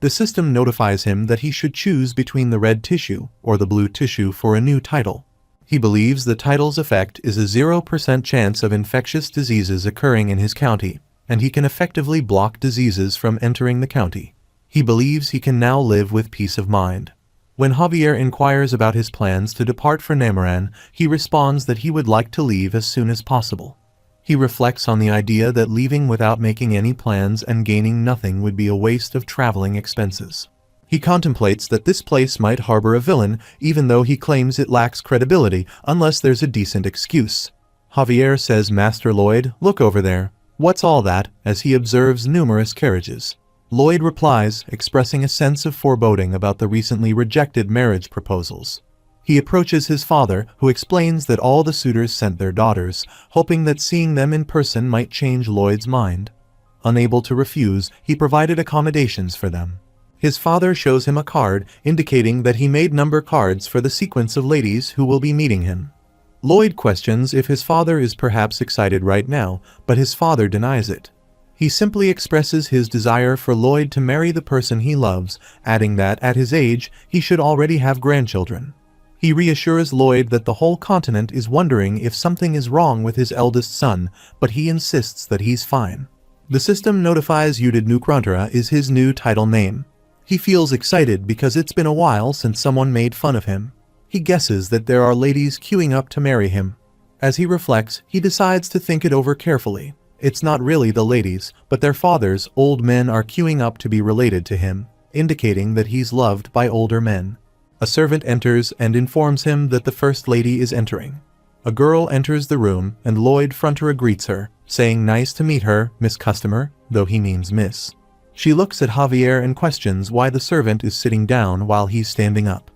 [SPEAKER 1] The system notifies him that he should choose between the red tissue or the blue tissue for a new title. He believes the title's effect is a 0% chance of infectious diseases occurring in his county, and he can effectively block diseases from entering the county. He believes he can now live with peace of mind. When Javier inquires about his plans to depart for Namoran, he responds that he would like to leave as soon as possible. He reflects on the idea that leaving without making any plans and gaining nothing would be a waste of traveling expenses. He contemplates that this place might harbor a villain, even though he claims it lacks credibility unless there's a decent excuse. Javier says, "Master Lloyd, look over there. What's all that?" as he observes numerous carriages. Lloyd replies, expressing a sense of foreboding about the recently rejected marriage proposals. He approaches his father, who explains that all the suitors sent their daughters, hoping that seeing them in person might change Lloyd's mind. Unable to refuse, he provided accommodations for them. His father shows him a card, indicating that he made number cards for the sequence of ladies who will be meeting him. Lloyd questions if his father is perhaps excited right now, but his father denies it. He simply expresses his desire for Lloyd to marry the person he loves, adding that, at his age, he should already have grandchildren. He reassures Lloyd that the whole continent is wondering if something is wrong with his eldest son, but he insists that he's fine. The system notifies Udid Nukrantara is his new title name. He feels excited because it's been a while since someone made fun of him. He guesses that there are ladies queuing up to marry him. As he reflects, he decides to think it over carefully. It's not really the ladies, but their fathers, old men, are queuing up to be related to him, indicating that he's loved by older men. A servant enters and informs him that the first lady is entering. A girl enters the room, and Lloyd Frontera greets her, saying, "Nice to meet her, Miss Customer," though he means Miss. She looks at Javier and questions why the servant is sitting down while he's standing up.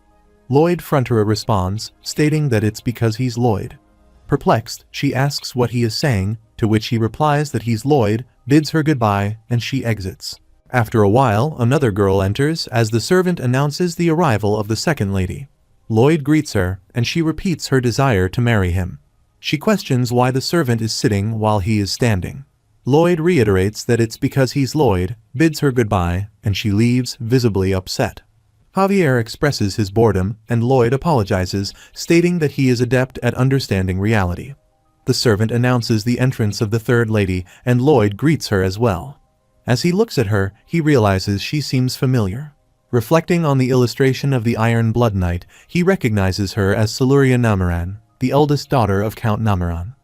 [SPEAKER 1] Lloyd Frontera responds, stating that it's because he's Lloyd. Perplexed, she asks what he is saying, to which he replies that he's Lloyd, bids her goodbye, and she exits. After a while, another girl enters as the servant announces the arrival of the second lady. Lloyd greets her, and she repeats her desire to marry him. She questions why the servant is sitting while he is standing. Lloyd reiterates that it's because he's Lloyd, bids her goodbye, and she leaves, visibly upset. Javier expresses his boredom, and Lloyd apologizes, stating that he is adept at understanding reality. The servant announces the entrance of the third lady, and Lloyd greets her as well. As he looks at her, he realizes she seems familiar. Reflecting on the illustration of the Iron Blood Knight, he recognizes her as Siluria Namoran, the eldest daughter of Count Namoran.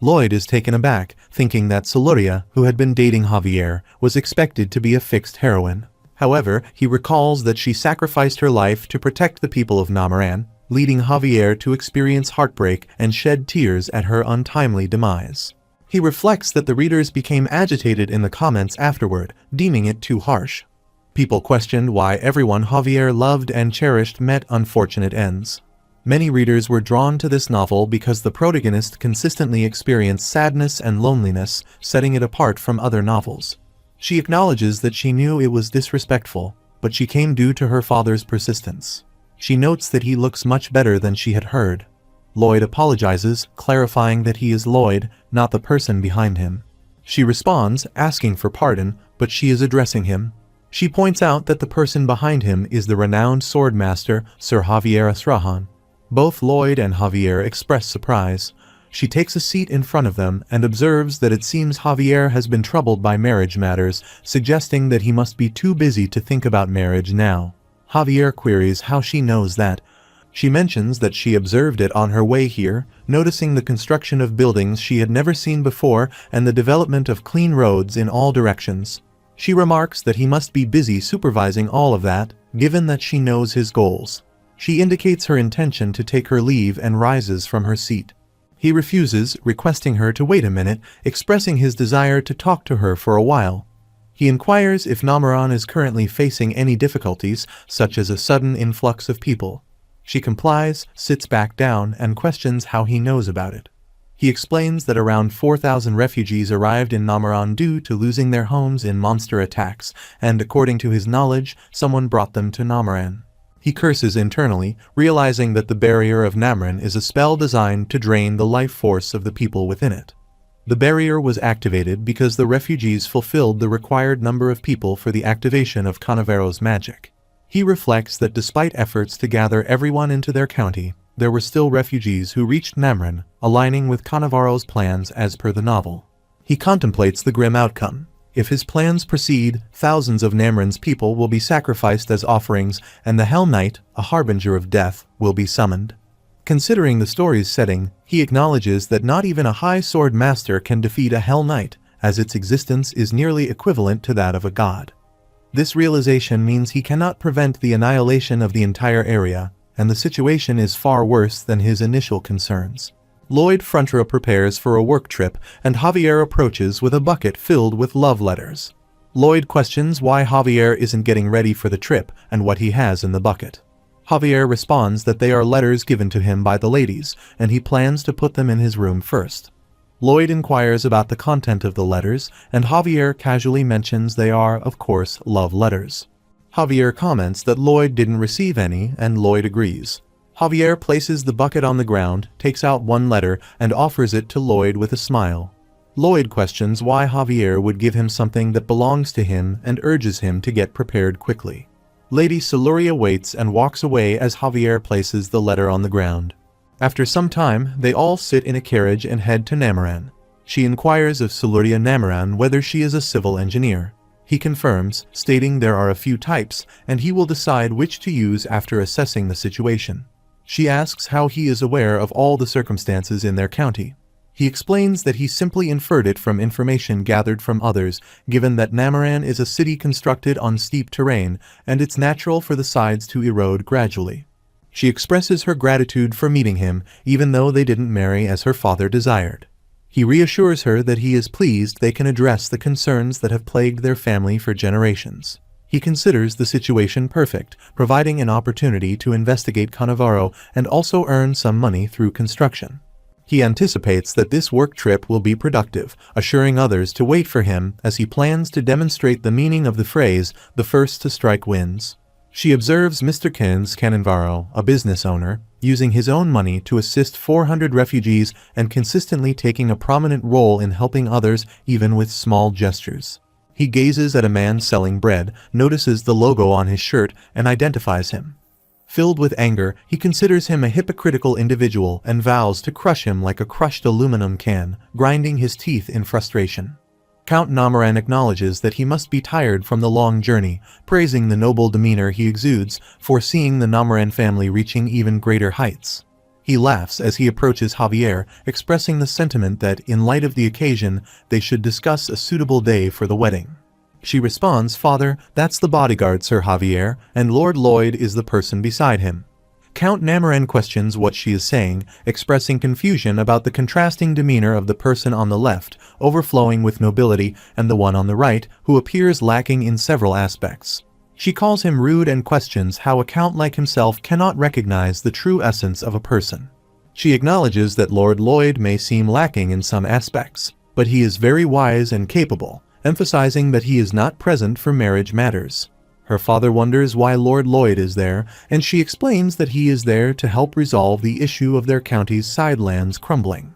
[SPEAKER 1] Lloyd is taken aback, thinking that Siluria, who had been dating Javier, was expected to be a fixed heroine. However, he recalls that she sacrificed her life to protect the people of Namaran, leading Javier to experience heartbreak and shed tears at her untimely demise. He reflects that the readers became agitated in the comments afterward, deeming it too harsh. People questioned why everyone Javier loved and cherished met unfortunate ends. Many readers were drawn to this novel because the protagonist consistently experienced sadness and loneliness, setting it apart from other novels. She acknowledges that she knew it was disrespectful, but she came due to her father's persistence. She notes that he looks much better than she had heard. Lloyd apologizes, clarifying that he is Lloyd, not the person behind him. She responds, asking for pardon, but she is addressing him. She points out that the person behind him is the renowned sword master, Sir Javier Asrahan. Both Lloyd and Javier express surprise. She takes a seat in front of them and observes that it seems Javier has been troubled by marriage matters, suggesting that he must be too busy to think about marriage now. Javier queries how she knows that. She mentions that she observed it on her way here, noticing the construction of buildings she had never seen before and the development of clean roads in all directions. She remarks that he must be busy supervising all of that, given that she knows his goals. She indicates her intention to take her leave and rises from her seat. He refuses, requesting her to wait a minute, expressing his desire to talk to her for a while. He inquires if Namaran is currently facing any difficulties, such as a sudden influx of people. She complies, sits back down, and questions how he knows about it. He explains that around 4,000 refugees arrived in Namaran due to losing their homes in monster attacks, and according to his knowledge, someone brought them to Namaran. He curses internally, realizing that the barrier of Namaran is a spell designed to drain the life force of the people within it. The barrier was activated because the refugees fulfilled the required number of people for the activation of Cannavaro's magic. He reflects that despite efforts to gather everyone into their county, there were still refugees who reached Namaran, aligning with Cannavaro's plans as per the novel. He contemplates the grim outcome. If his plans proceed, thousands of Namaran's people will be sacrificed as offerings, and the Hell Knight, a harbinger of death, will be summoned. Considering the story's setting, he acknowledges that not even a high sword master can defeat a Hell Knight, as its existence is nearly equivalent to that of a god. This realization means he cannot prevent the annihilation of the entire area, and the situation is far worse than his initial concerns. Lloyd front row prepares for a work trip, and Javier approaches with a bucket filled with love letters. Lloyd questions why Javier isn't getting ready for the trip and what he has in the bucket. Javier responds that they are letters given to him by the ladies, and he plans to put them in his room first. Lloyd inquires about the content of the letters, and Javier casually mentions they are, of course, love letters. Javier comments that Lloyd didn't receive any, and Lloyd agrees. Javier places the bucket on the ground, takes out one letter, and offers it to Lloyd with a smile. Lloyd questions why Javier would give him something that belongs to him and urges him to get prepared quickly. Lady Siluria waits and walks away as Javier places the letter on the ground. After some time, they all sit in a carriage and head to Namaran. She inquires of Siluria Namaran whether she is a civil engineer. He confirms, stating there are a few types, and he will decide which to use after assessing the situation. She asks how he is aware of all the circumstances in their county. He explains that he simply inferred it from information gathered from others, given that Namaran is a city constructed on steep terrain, and it's natural for the sides to erode gradually. She expresses her gratitude for meeting him, even though they didn't marry as her father desired. He reassures her that he is pleased they can address the concerns that have plagued their family for generations. He considers the situation perfect, providing an opportunity to investigate Cannavaro and also earn some money through construction. He anticipates that this work trip will be productive, assuring others to wait for him as he plans to demonstrate the meaning of the phrase, "the first to strike wins." She observes Mr. Cannavaro, a business owner, using his own money to assist 400 refugees and consistently taking a prominent role in helping others even with small gestures. He gazes at a man selling bread, notices the logo on his shirt, and identifies him. Filled with anger, he considers him a hypocritical individual and vows to crush him like a crushed aluminum can, grinding his teeth in frustration. Count Namaran acknowledges that he must be tired from the long journey, praising the noble demeanor he exudes, foreseeing the Namaran family reaching even greater heights. He laughs as he approaches Javier, expressing the sentiment that, in light of the occasion, they should discuss a suitable day for the wedding. She responds, "Father, that's the bodyguard, Sir Javier, and Lord Lloyd is the person beside him." Count Namoran questions what she is saying, expressing confusion about the contrasting demeanor of the person on the left, overflowing with nobility, and the one on the right, who appears lacking in several aspects. She calls him rude and questions how a count like himself cannot recognize the true essence of a person. She acknowledges that Lord Lloyd may seem lacking in some aspects, but he is very wise and capable, emphasizing that he is not present for marriage matters. Her father wonders why Lord Lloyd is there, and she explains that he is there to help resolve the issue of their county's sidelands crumbling.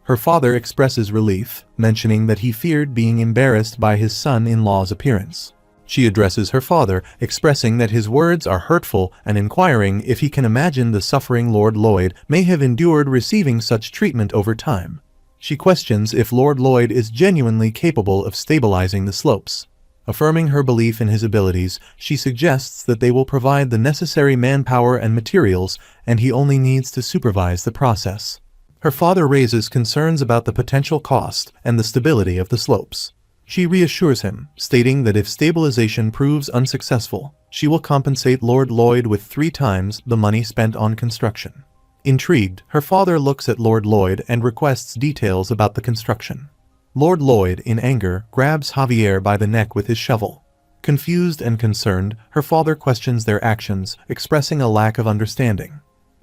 [SPEAKER 1] Her father expresses relief, mentioning that he feared being embarrassed by his son-in-law's appearance. She addresses her father, expressing that his words are hurtful and inquiring if he can imagine the suffering Lord Lloyd may have endured receiving such treatment over time. She questions if Lord Lloyd is genuinely capable of stabilizing the slopes. Affirming her belief in his abilities, she suggests that they will provide the necessary manpower and materials, and he only needs to supervise the process. Her father raises concerns about the potential cost and the stability of the slopes. She reassures him, stating that if stabilization proves unsuccessful, she will compensate Lord Lloyd with 3 times the money spent on construction. Intrigued, her father looks at Lord Lloyd and requests details about the construction. Lord Lloyd, in anger, grabs Javier by the neck with his shovel. Confused and concerned, her father questions their actions, expressing a lack of understanding.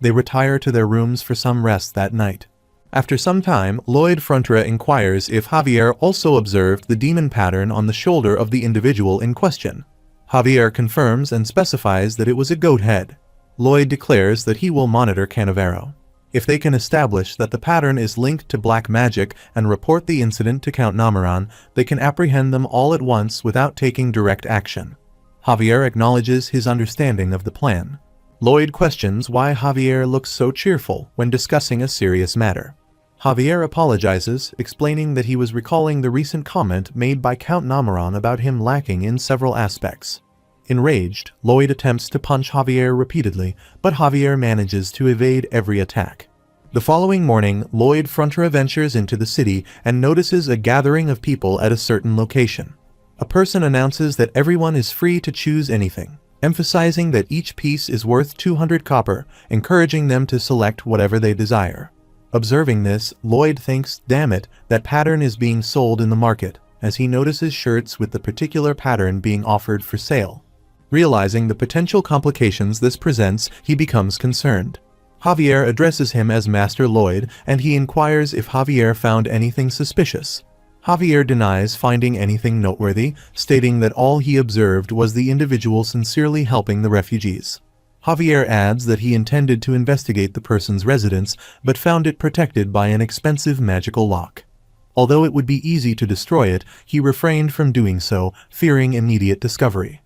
[SPEAKER 1] They retire to their rooms for some rest that night. After some time, Lloyd Frontera inquires if Javier also observed the demon pattern on the shoulder of the individual in question. Javier confirms and specifies that it was a goat head. Lloyd declares that he will monitor Canavero. If they can establish that the pattern is linked to black magic and report the incident to Count Namoran, they can apprehend them all at once without taking direct action. Javier acknowledges his understanding of the plan. Lloyd questions why Javier looks so cheerful when discussing a serious matter. Javier apologizes, explaining that he was recalling the recent comment made by Count Namoran about him lacking in several aspects. Enraged, Lloyd attempts to punch Javier repeatedly, but Javier manages to evade every attack. The following morning, Lloyd Frontera ventures into the city and notices a gathering of people at a certain location. A person announces that everyone is free to choose anything, emphasizing that each piece is worth 200 copper, encouraging them to select whatever they desire. Observing this, Lloyd thinks, "Damn it, that pattern is being sold in the market," as he notices shirts with the particular pattern being offered for sale. Realizing the potential complications this presents, he becomes concerned. Javier addresses him as Master Lloyd, and he inquires if Javier found anything suspicious. Javier denies finding anything noteworthy, stating that all he observed was the individual sincerely helping the refugees. Javier adds that he intended to investigate the person's residence, but found it protected by an expensive magical lock. Although it would be easy to destroy it, he refrained from doing so, fearing immediate discovery.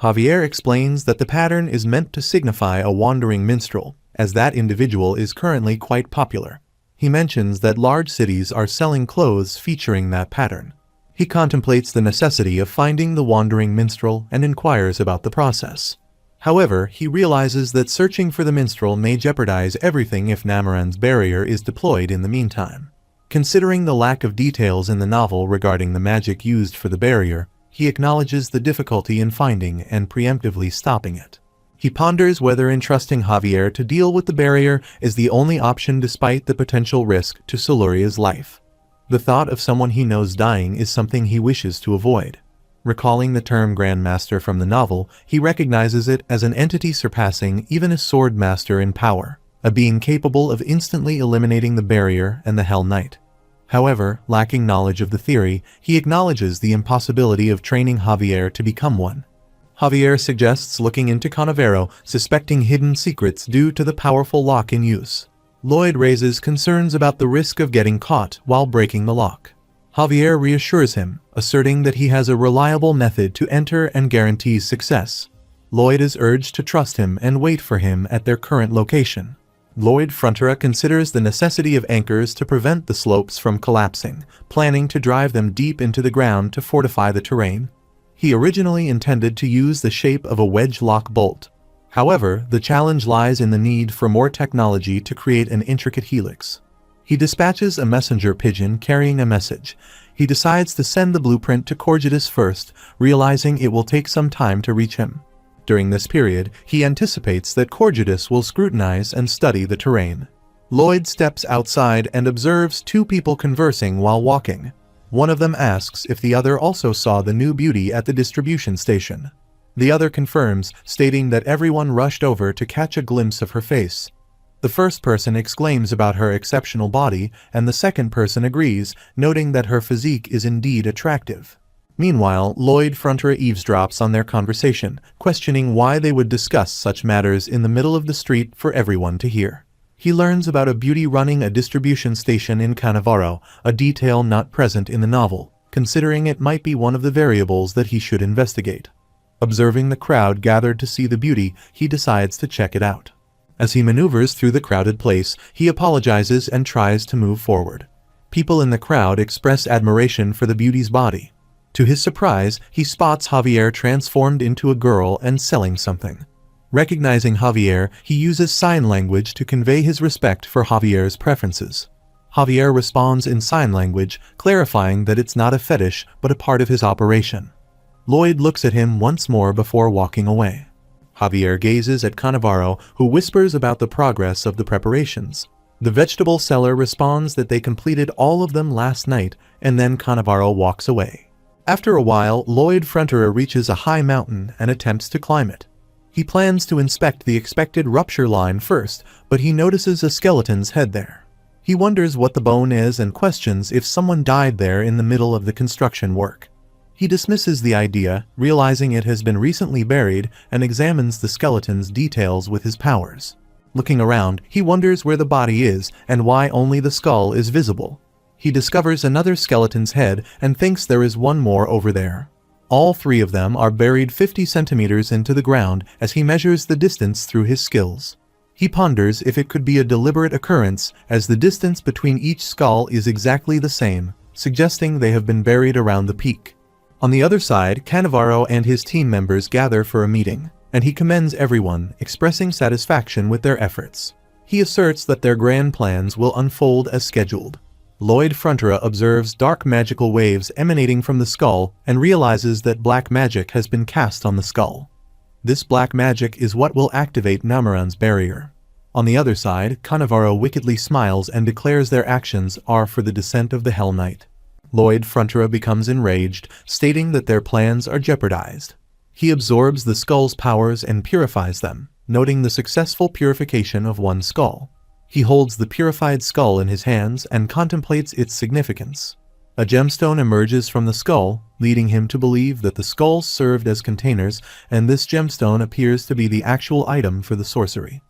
[SPEAKER 1] Javier explains that the pattern is meant to signify a wandering minstrel, as that individual is currently quite popular. He mentions that large cities are selling clothes featuring that pattern. He contemplates the necessity of finding the wandering minstrel and inquires about the process. However, he realizes that searching for the minstrel may jeopardize everything if Namoran's barrier is deployed in the meantime. Considering the lack of details in the novel regarding the magic used for the barrier, he acknowledges the difficulty in finding and preemptively stopping it. He ponders whether entrusting Javier to deal with the barrier is the only option despite the potential risk to Siluria's life. The thought of someone he knows dying is something he wishes to avoid. Recalling the term Grandmaster from the novel, he recognizes it as an entity surpassing even a sword master in power, a being capable of instantly eliminating the barrier and the Hell Knight. However, lacking knowledge of the theory, he acknowledges the impossibility of training Javier to become one. Javier suggests looking into Canavero, suspecting hidden secrets due to the powerful lock in use. Lloyd raises concerns about the risk of getting caught while breaking the lock. Javier reassures him, asserting that he has a reliable method to enter and guarantees success. Lloyd is urged to trust him and wait for him at their current location. Lloyd Frontera considers the necessity of anchors to prevent the slopes from collapsing, planning to drive them deep into the ground to fortify the terrain. He originally intended to use the shape of a wedge lock bolt. However, the challenge lies in the need for more technology to create an intricate helix. He dispatches a messenger pigeon carrying a message. He decides to send the blueprint to Corgidus first, realizing it will take some time to reach him. During this period, he anticipates that Corgidus will scrutinize and study the terrain. Lloyd steps outside and observes two people conversing while walking. One of them asks if the other also saw the new beauty at the distribution station. The other confirms, stating that everyone rushed over to catch a glimpse of her face. The first person exclaims about her exceptional body, and the second person agrees, noting that her physique is indeed attractive. Meanwhile, Lloyd Fronterer eavesdrops on their conversation, questioning why they would discuss such matters in the middle of the street for everyone to hear. He learns about a beauty running a distribution station in Cannavaro, a detail not present in the novel, considering it might be one of the variables that he should investigate. Observing the crowd gathered to see the beauty, he decides to check it out. As he maneuvers through the crowded place, he apologizes and tries to move forward. People in the crowd express admiration for the beauty's body. To his surprise, he spots Javier transformed into a girl and selling something. Recognizing Javier, he uses sign language to convey his respect for Javier's preferences. Javier responds in sign language, clarifying that it's not a fetish but a part of his operation. Lloyd looks at him once more before walking away. Javier gazes at Cannavaro, who whispers about the progress of the preparations. The vegetable seller responds that they completed all of them last night, and then Cannavaro walks away. After a while, Lloyd Fronterer reaches a high mountain and attempts to climb it. He plans to inspect the expected rupture line first, but he notices a skeleton's head there. He wonders what the bone is and questions if someone died there in the middle of the construction work. He dismisses the idea, realizing it has been recently buried, and examines the skeleton's details with his powers. Looking around, he wonders where the body is and why only the skull is visible. He discovers another skeleton's head and thinks there is one more over there. All three of them are buried 50 centimeters into the ground as he measures the distance through his skills. He ponders if it could be a deliberate occurrence, as the distance between each skull is exactly the same, suggesting they have been buried around the peak. On the other side, Cannavaro and his team members gather for a meeting, and he commends everyone, expressing satisfaction with their efforts. He asserts that their grand plans will unfold as scheduled. Lloyd Fronterer observes dark magical waves emanating from the skull and realizes that black magic has been cast on the skull. This black magic is what will activate Namuran's barrier. On the other side, Cannavaro wickedly smiles and declares their actions are for the descent of the Hell Knight. Lloyd Fronterer becomes enraged, stating that their plans are jeopardized. He absorbs the skull's powers and purifies them, noting the successful purification of one skull. He holds the purified skull in his hands and contemplates its significance. A gemstone emerges from the skull, leading him to believe that the skulls served as containers, and this gemstone appears to be the actual item for the sorcery.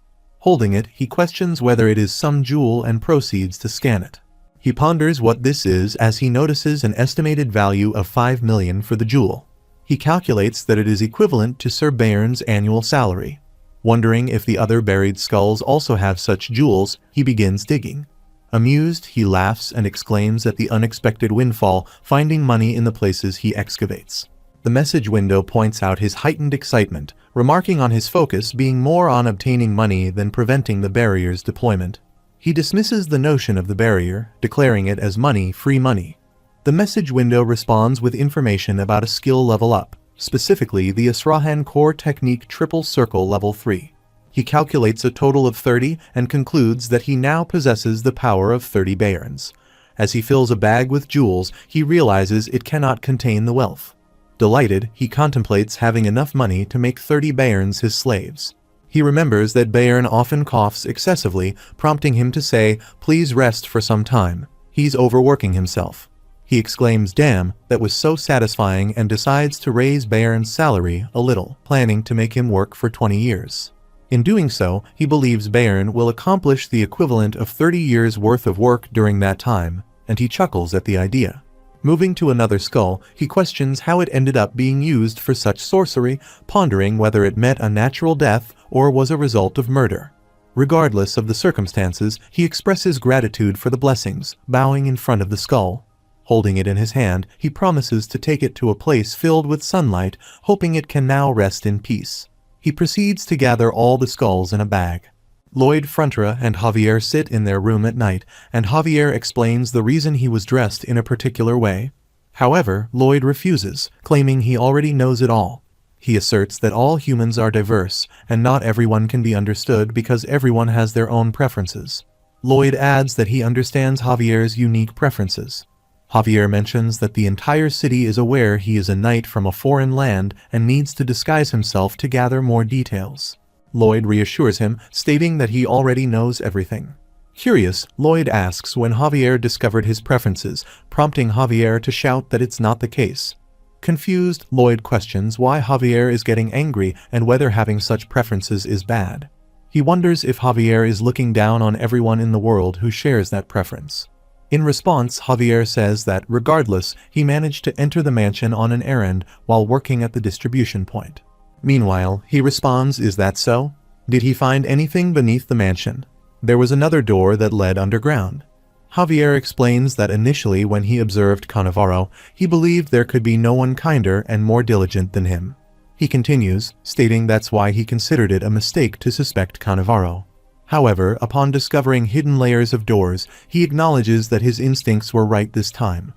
[SPEAKER 1] Holding it, he questions whether it is some jewel and proceeds to scan it. He ponders what this is as he notices an estimated value of 5 million for the jewel. He calculates that it is equivalent to Sir Bayern's annual salary. Wondering if the other buried skulls also have such jewels, he begins digging. Amused, he laughs and exclaims at the unexpected windfall, finding money in the places he excavates. The message window points out his heightened excitement, remarking on his focus being more on obtaining money than preventing the barrier's deployment. He dismisses the notion of the barrier, declaring it as money, free money. The message window responds with information about a skill level up, specifically the Asrahan Core Technique Triple Circle Level 3. He calculates a total of 30 and concludes that he now possesses the power of 30 Bayerns. As he fills a bag with jewels, he realizes it cannot contain the wealth. Delighted, he contemplates having enough money to make 30 Bayerns his slaves. He remembers that Bayern often coughs excessively, prompting him to say, "Please rest for some time. He's overworking himself." He exclaims, "Damn, that was so satisfying," and decides to raise Bayern's salary a little, planning to make him work for 20 years. In doing so, he believes Bayern will accomplish the equivalent of 30 years' worth of work during that time, and he chuckles at the idea. Moving to another skull, he questions how it ended up being used for such sorcery, pondering whether it met a natural death or was a result of murder. Regardless of the circumstances, he expresses gratitude for the blessings, bowing in front of the skull. Holding it in his hand, he promises to take it to a place filled with sunlight, hoping it can now rest in peace. He proceeds to gather all the skulls in a bag. Lloyd Frontera and Javier sit in their room at night, and Javier explains the reason he was dressed in a particular way. However, Lloyd refuses, claiming he already knows it all. He asserts that all humans are diverse, and not everyone can be understood because everyone has their own preferences. Lloyd adds that he understands Javier's unique preferences. Javier mentions that the entire city is aware he is a knight from a foreign land and needs to disguise himself to gather more details. Lloyd reassures him, stating that he already knows everything. Curious, Lloyd asks when Javier discovered his preferences, prompting Javier to shout that it's not the case. Confused, Lloyd questions why Javier is getting angry and whether having such preferences is bad. He wonders if Javier is looking down on everyone in the world who shares that preference. In response, Javier says that, regardless, he managed to enter the mansion on an errand while working at the distribution point. Meanwhile, he responds, "Is that so? Did he find anything beneath the mansion? There was another door that led underground." Javier explains that initially when he observed Cannavaro, he believed there could be no one kinder and more diligent than him. He continues, stating that's why he considered it a mistake to suspect Cannavaro. However, upon discovering hidden layers of doors, he acknowledges that his instincts were right this time.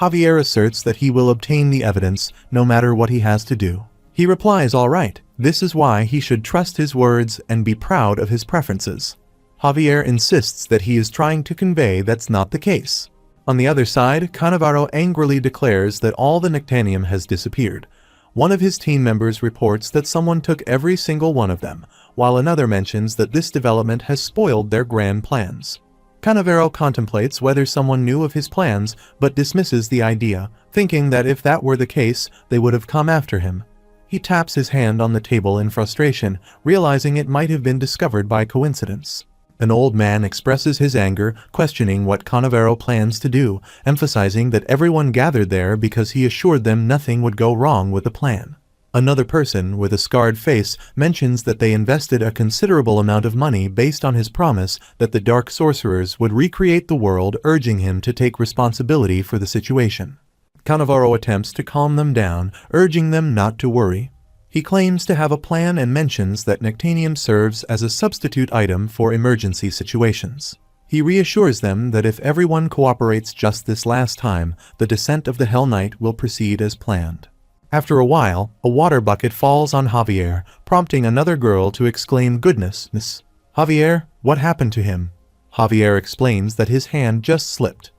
[SPEAKER 1] Javier asserts that he will obtain the evidence, no matter what he has to do. He replies, "All right, this is why he should trust his words and be proud of his preferences." Javier insists that he is trying to convey that's not the case. On the other side, Cannavaro angrily declares that all the Nectanium has disappeared. One of his team members reports that someone took every single one of them, while another mentions that this development has spoiled their grand plans. Cannavaro contemplates whether someone knew of his plans, but dismisses the idea, thinking that if that were the case, they would have come after him. He taps his hand on the table in frustration, realizing it might have been discovered by coincidence. An old man expresses his anger, questioning what Cannavaro plans to do, emphasizing that everyone gathered there because he assured them nothing would go wrong with the plan. Another person, with a scarred face, mentions that they invested a considerable amount of money based on his promise that the dark sorcerers would recreate the world, urging him to take responsibility for the situation. Cannavaro attempts to calm them down, urging them not to worry. He claims to have a plan and mentions that Nectanium serves as a substitute item for emergency situations. He reassures them that if everyone cooperates just this last time, the descent of the Hell Knight will proceed as planned. After a while, a water bucket falls on Javier, prompting another girl to exclaim, "Goodness, Miss Javier, what happened to him?" Javier explains that his hand just slipped.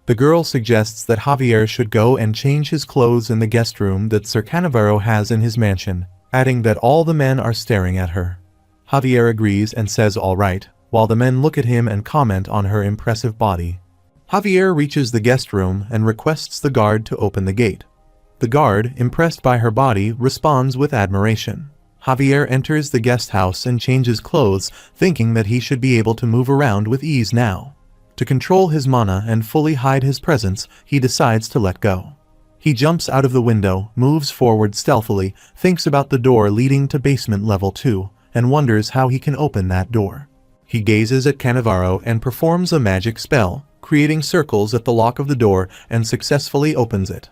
[SPEAKER 1] The girl suggests that Javier should go and change his clothes in the guest room that Sir Cannavaro has in his mansion, adding that all the men are staring at her. Javier agrees and says all right, while the men look at him and comment on her impressive body. Javier reaches the guest room and requests the guard to open the gate. The guard, impressed by her body, responds with admiration. Javier enters the guest house and changes clothes, thinking that he should be able to move around with ease now. To control his mana and fully hide his presence, he decides to let go. He jumps out of the window, moves forward stealthily, thinks about the door leading to basement level 2, and wonders how he can open that door. He gazes at Cannavaro and performs a magic spell, creating circles at the lock of the door, and successfully opens it.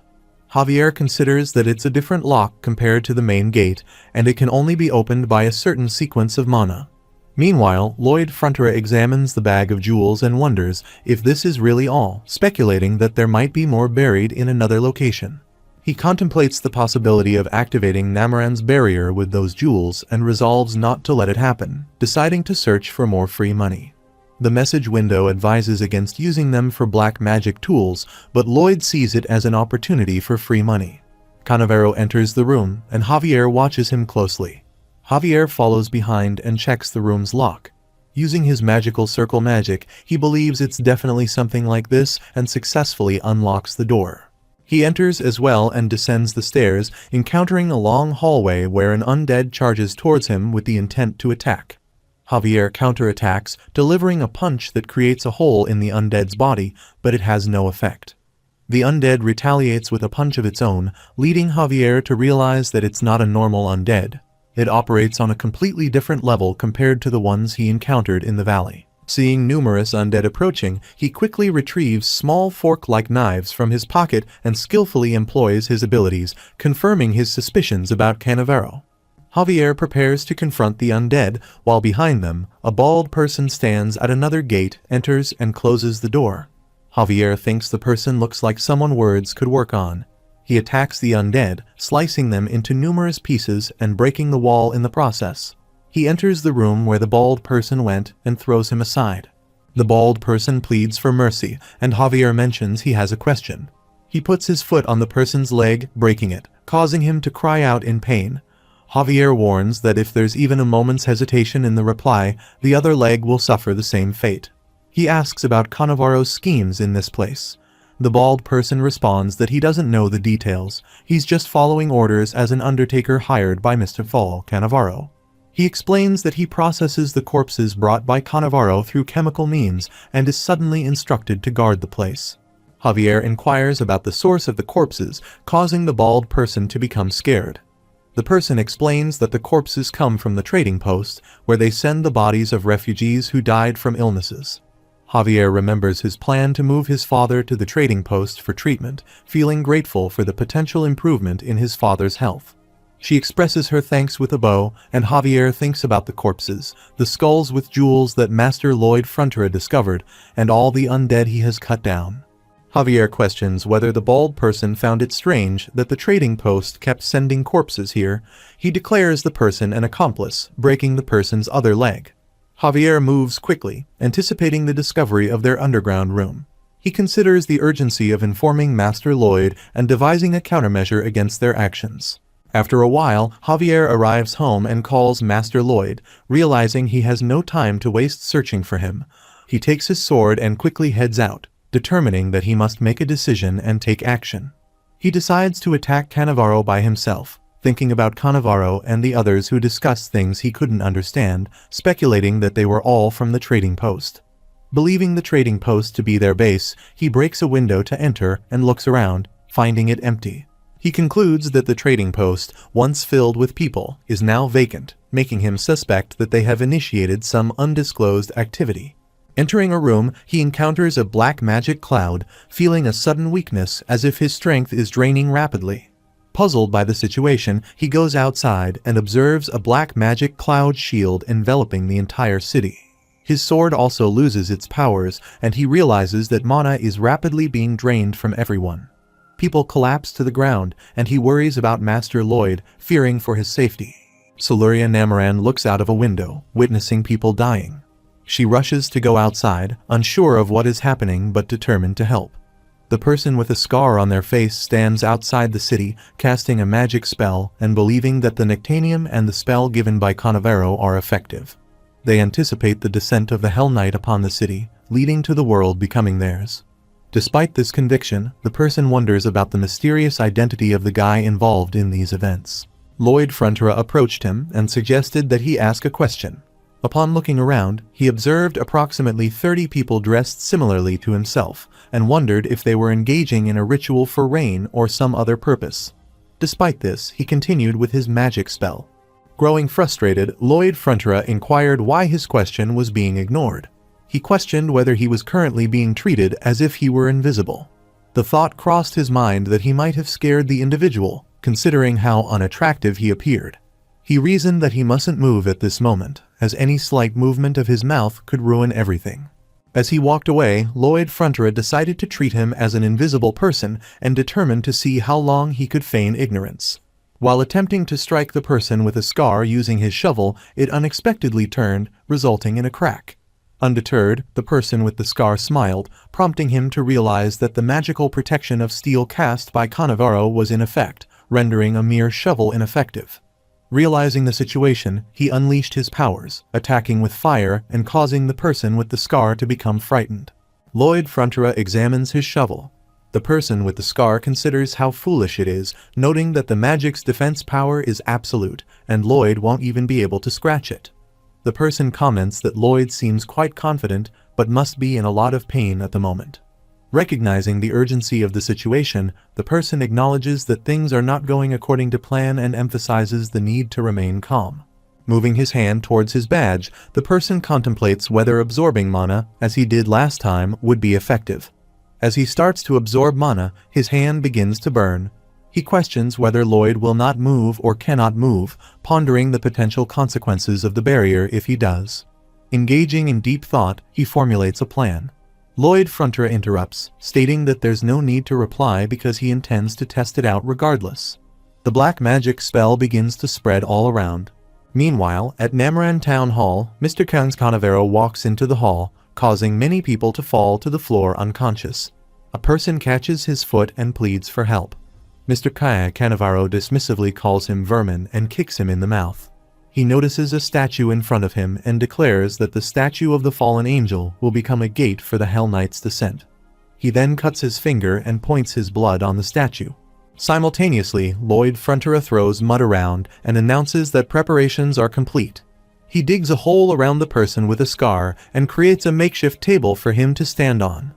[SPEAKER 1] Javier considers that it's a different lock compared to the main gate, and it can only be opened by a certain sequence of mana. Meanwhile, Lloyd Frontera examines the bag of jewels and wonders if this is really all, speculating that there might be more buried in another location. He contemplates the possibility of activating Namoran's barrier with those jewels and resolves not to let it happen, deciding to search for more free money. The message window advises against using them for black magic tools, but Lloyd sees it as an opportunity for free money. Cannavaro enters the room, and Javier watches him closely. Javier follows behind and checks the room's lock. Using his magical circle magic, he believes it's definitely something like this and successfully unlocks the door. He enters as well and descends the stairs, encountering a long hallway where an undead charges towards him with the intent to attack. Javier counterattacks, delivering a punch that creates a hole in the undead's body, but it has no effect. The undead retaliates with a punch of its own, leading Javier to realize that it's not a normal undead. It operates on a completely different level compared to the ones he encountered in the valley. Seeing numerous undead approaching, he quickly retrieves small fork-like knives from his pocket and skillfully employs his abilities, confirming his suspicions about Cannavaro. Javier prepares to confront the undead, while behind them, a bald person stands at another gate, enters, and closes the door. Javier thinks the person looks like someone words could work on. He attacks the undead, slicing them into numerous pieces and breaking the wall in the process. He enters the room where the bald person went and throws him aside. The bald person pleads for mercy, and Javier mentions he has a question. He puts his foot on the person's leg, breaking it, causing him to cry out in pain. Javier warns that if there's even a moment's hesitation in the reply, the other leg will suffer the same fate. He asks about Cannavaro's schemes in this place. The bald person responds that he doesn't know the details, he's just following orders as an undertaker hired by Mr. Fall Cannavaro. He explains that he processes the corpses brought by Cannavaro through chemical means and is suddenly instructed to guard the place. Javier inquires about the source of the corpses, causing the bald person to become scared. The person explains that the corpses come from the trading post, where they send the bodies of refugees who died from illnesses. Javier remembers his plan to move his father to the trading post for treatment, feeling grateful for the potential improvement in his father's health. She expresses her thanks with a bow, and Javier thinks about the corpses, the skulls with jewels that Master Lloyd Frontera discovered, and all the undead he has cut down. Javier questions whether the bald person found it strange that the trading post kept sending corpses here. He declares the person an accomplice, breaking the person's other leg. Javier moves quickly, anticipating the discovery of their underground room. He considers the urgency of informing Master Lloyd and devising a countermeasure against their actions. After a while, Javier arrives home and calls Master Lloyd, realizing he has no time to waste searching for him. He takes his sword and quickly heads out, determining that he must make a decision and take action. He decides to attack Cannavaro by himself, thinking about Cannavaro and the others who discussed things he couldn't understand, speculating that they were all from the trading post. Believing the trading post to be their base, he breaks a window to enter and looks around, finding it empty. He concludes that the trading post, once filled with people, is now vacant, making him suspect that they have initiated some undisclosed activity. Entering a room, he encounters a black magic cloud, feeling a sudden weakness as if his strength is draining rapidly. Puzzled by the situation, he goes outside and observes a black magic cloud shield enveloping the entire city. His sword also loses its powers, and he realizes that mana is rapidly being drained from everyone. People collapse to the ground, and he worries about Master Lloyd, fearing for his safety. Siluria Namoran looks out of a window, witnessing people dying. She rushes to go outside, unsure of what is happening but determined to help. The person with a scar on their face stands outside the city, casting a magic spell and believing that the Nectanium and the spell given by Cannavaro are effective. They anticipate the descent of the Hell Knight upon the city, leading to the world becoming theirs. Despite this conviction, the person wonders about the mysterious identity of the guy involved in these events. Lloyd Frontera approached him and suggested that he ask a question. Upon looking around, he observed approximately 30 people dressed similarly to himself, and wondered if they were engaging in a ritual for rain or some other purpose. Despite this, he continued with his magic spell. Growing frustrated, Lloyd Frontera inquired why his question was being ignored. He questioned whether he was currently being treated as if he were invisible. The thought crossed his mind that he might have scared the individual, considering how unattractive he appeared. He reasoned that he mustn't move at this moment, as any slight movement of his mouth could ruin everything. As he walked away, Lloyd Frontera decided to treat him as an invisible person and determined to see how long he could feign ignorance. While attempting to strike the person with a scar using his shovel, it unexpectedly turned, resulting in a crack. Undeterred, the person with the scar smiled, prompting him to realize that the magical protection of steel cast by Cannavaro was in effect, rendering a mere shovel ineffective. Realizing the situation, he unleashed his powers, attacking with fire and causing the person with the scar to become frightened. Lloyd Frontera examines his shovel. The person with the scar considers how foolish it is, noting that the magic's defense power is absolute, and Lloyd won't even be able to scratch it. The person comments that Lloyd seems quite confident, but must be in a lot of pain at the moment. Recognizing the urgency of the situation, the person acknowledges that things are not going according to plan and emphasizes the need to remain calm. Moving his hand towards his badge, the person contemplates whether absorbing mana, as he did last time, would be effective. As he starts to absorb mana, his hand begins to burn. He questions whether Lloyd will not move or cannot move, pondering the potential consequences of the barrier if he does. Engaging in deep thought, he formulates a plan. Lloyd Frontier interrupts, stating that there's no need to reply because he intends to test it out regardless. The black magic spell begins to spread all around. Meanwhile, at Namoran Town Hall, Mr. Canavero walks into the hall, causing many people to fall to the floor unconscious. A person catches his foot and pleads for help. Mr. Canavero dismissively calls him vermin and kicks him in the mouth. He notices a statue in front of him and declares that the statue of the fallen angel will become a gate for the Hell Knight's descent. He then cuts his finger and points his blood on the statue. Simultaneously, Lloyd Frontier throws mud around and announces that preparations are complete. He digs a hole around the person with a scar and creates a makeshift table for him to stand on.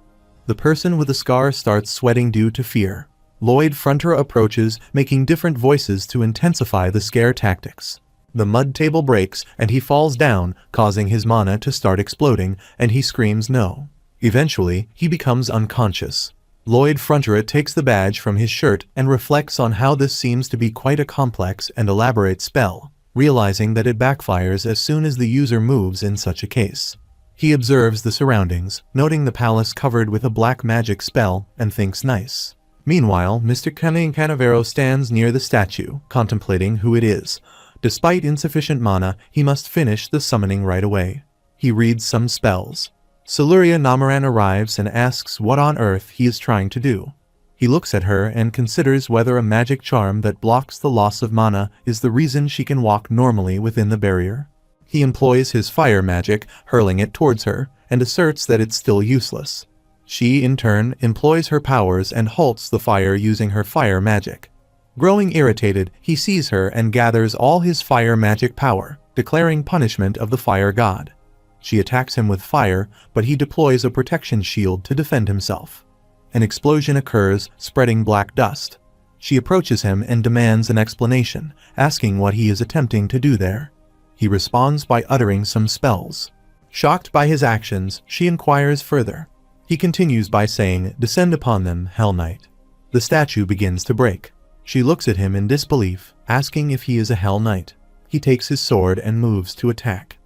[SPEAKER 1] The person with the scar starts sweating due to fear. Lloyd Frontier approaches, making different voices to intensify the scare tactics. The mud table breaks and he falls down, causing his mana to start exploding, and he screams no. Eventually, he becomes unconscious. Lloyd Frontier takes the badge from his shirt and reflects on how this seems to be quite a complex and elaborate spell, realizing that it backfires as soon as the user moves in such a case. He observes the surroundings, noting the palace covered with a black magic spell, and thinks nice. Meanwhile, Mr. Canavero stands near the statue, contemplating who it is. Despite insufficient mana, he must finish the summoning right away. He reads some spells. Siluria Namoran arrives and asks what on earth he is trying to do. He looks at her and considers whether a magic charm that blocks the loss of mana is the reason she can walk normally within the barrier. He employs his fire magic, hurling it towards her, and asserts that it's still useless. She, in turn, employs her powers and halts the fire using her fire magic. Growing irritated, he sees her and gathers all his fire magic power, declaring punishment of the fire god. She attacks him with fire, but he deploys a protection shield to defend himself. An explosion occurs, spreading black dust. She approaches him and demands an explanation, asking what he is attempting to do there. He responds by uttering some spells. Shocked by his actions, she inquires further. He continues by saying, "Descend upon them, Hell Knight." The statue begins to break. She looks at him in disbelief, asking if he is a Hell Knight. He takes his sword and moves to attack.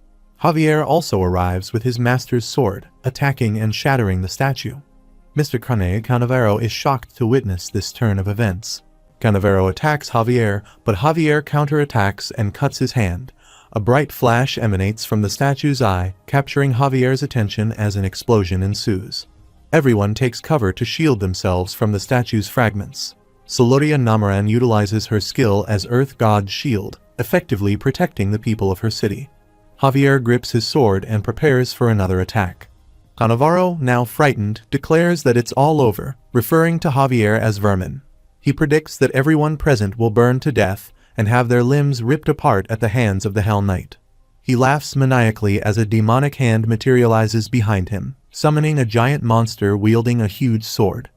[SPEAKER 1] Javier also arrives with his master's sword, attacking and shattering the statue. Mr. Canavero is shocked to witness this turn of events. Canavero attacks Javier, but Javier counterattacks and cuts his hand. A bright flash emanates from the statue's eye, capturing Javier's attention as an explosion ensues. Everyone takes cover to shield themselves from the statue's fragments. Siluria Namoran utilizes her skill as Earth God's shield, effectively protecting the people of her city. Javier grips his sword and prepares for another attack. Canavero, now frightened, declares that it's all over, referring to Javier as vermin. He predicts that everyone present will burn to death and have their limbs ripped apart at the hands of the Hell Knight. He laughs maniacally as a demonic hand materializes behind him, summoning a giant monster wielding a huge sword.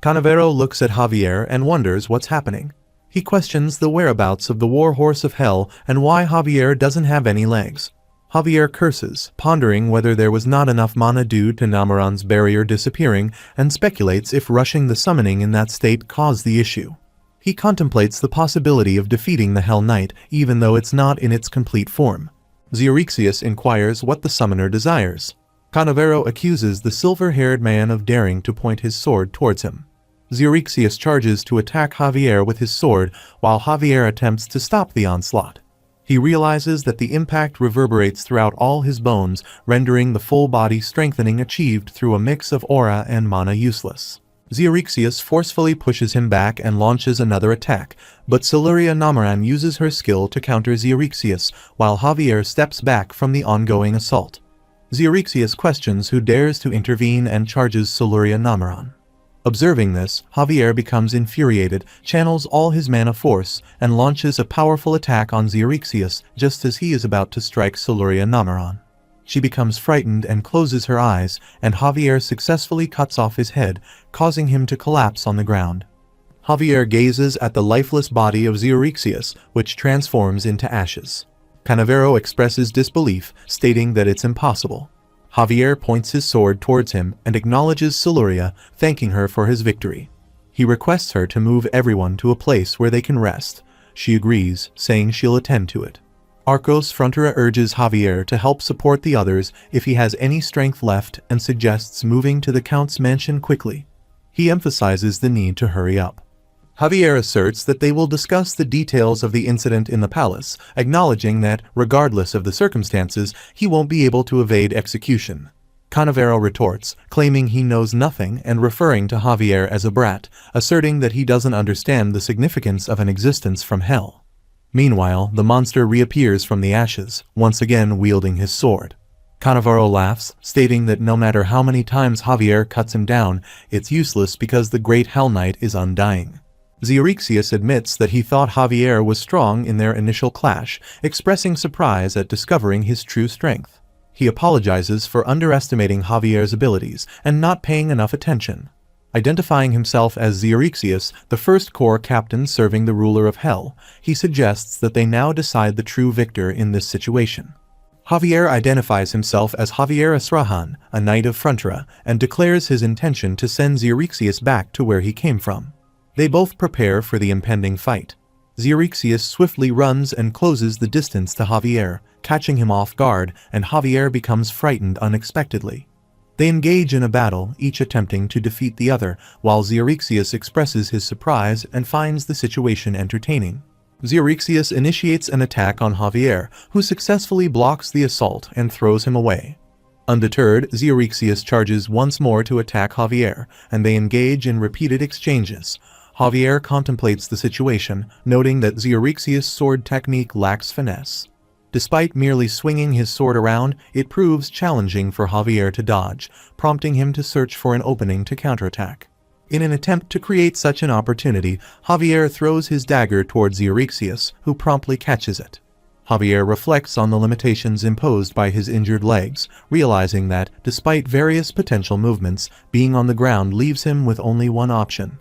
[SPEAKER 1] Canavero looks at Javier and wonders what's happening. He questions the whereabouts of the Warhorse of Hell and why Javier doesn't have any legs. Javier curses, pondering whether there was not enough mana due to Namoran's barrier disappearing, and speculates if rushing the summoning in that state caused the issue. He contemplates the possibility of defeating the Hell Knight, even though it's not in its complete form. Xerixius inquires what the summoner desires. Canavero accuses the silver-haired man of daring to point his sword towards him. Xerixius charges to attack Javier with his sword, while Javier attempts to stop the onslaught. He realizes that the impact reverberates throughout all his bones, rendering the full-body strengthening achieved through a mix of aura and mana useless. Xerixius forcefully pushes him back and launches another attack, but Siluria Namoran uses her skill to counter Xerixius, while Javier steps back from the ongoing assault. Xerixius questions who dares to intervene and charges Siluria Namoran. Observing this, Javier becomes infuriated, channels all his mana force, and launches a powerful attack on Xerixius just as he is about to strike Siluria Namoran. She becomes frightened and closes her eyes, and Javier successfully cuts off his head, causing him to collapse on the ground. Javier gazes at the lifeless body of Xerixius, which transforms into ashes. Canavero expresses disbelief, stating that it's impossible. Javier points his sword towards him and acknowledges Siluria, thanking her for his victory. He requests her to move everyone to a place where they can rest. She agrees, saying she'll attend to it. Arcos Frontera urges Javier to help support the others if he has any strength left and suggests moving to the Count's mansion quickly. He emphasizes the need to hurry up. Javier asserts that they will discuss the details of the incident in the palace, acknowledging that, regardless of the circumstances, he won't be able to evade execution. Canavero retorts, claiming he knows nothing and referring to Javier as a brat, asserting that he doesn't understand the significance of an existence from hell. Meanwhile, the monster reappears from the ashes, once again wielding his sword. Canavero laughs, stating that no matter how many times Javier cuts him down, it's useless because the great Hell Knight is undying. Zeuxias admits that he thought Javier was strong in their initial clash, expressing surprise at discovering his true strength. He apologizes for underestimating Javier's abilities and not paying enough attention. Identifying himself as Zeuxias, the first corps captain serving the ruler of Hell, he suggests that they now decide the true victor in this situation. Javier identifies himself as Javier Esrahan, a knight of Frontera, and declares his intention to send Zeuxias back to where he came from. They both prepare for the impending fight. Zeuxias swiftly runs and closes the distance to Javier, catching him off guard, and Javier becomes frightened unexpectedly. They engage in a battle, each attempting to defeat the other, while Zeuxias expresses his surprise and finds the situation entertaining. Zeuxias initiates an attack on Javier, who successfully blocks the assault and throws him away. Undeterred, Zeuxias charges once more to attack Javier, and they engage in repeated exchanges. Javier contemplates the situation, noting that Zeuxias' sword technique lacks finesse. Despite merely swinging his sword around, it proves challenging for Javier to dodge, prompting him to search for an opening to counterattack. In an attempt to create such an opportunity, Javier throws his dagger towards Zeuxias, who promptly catches it. Javier reflects on the limitations imposed by his injured legs, realizing that, despite various potential movements, being on the ground leaves him with only one option.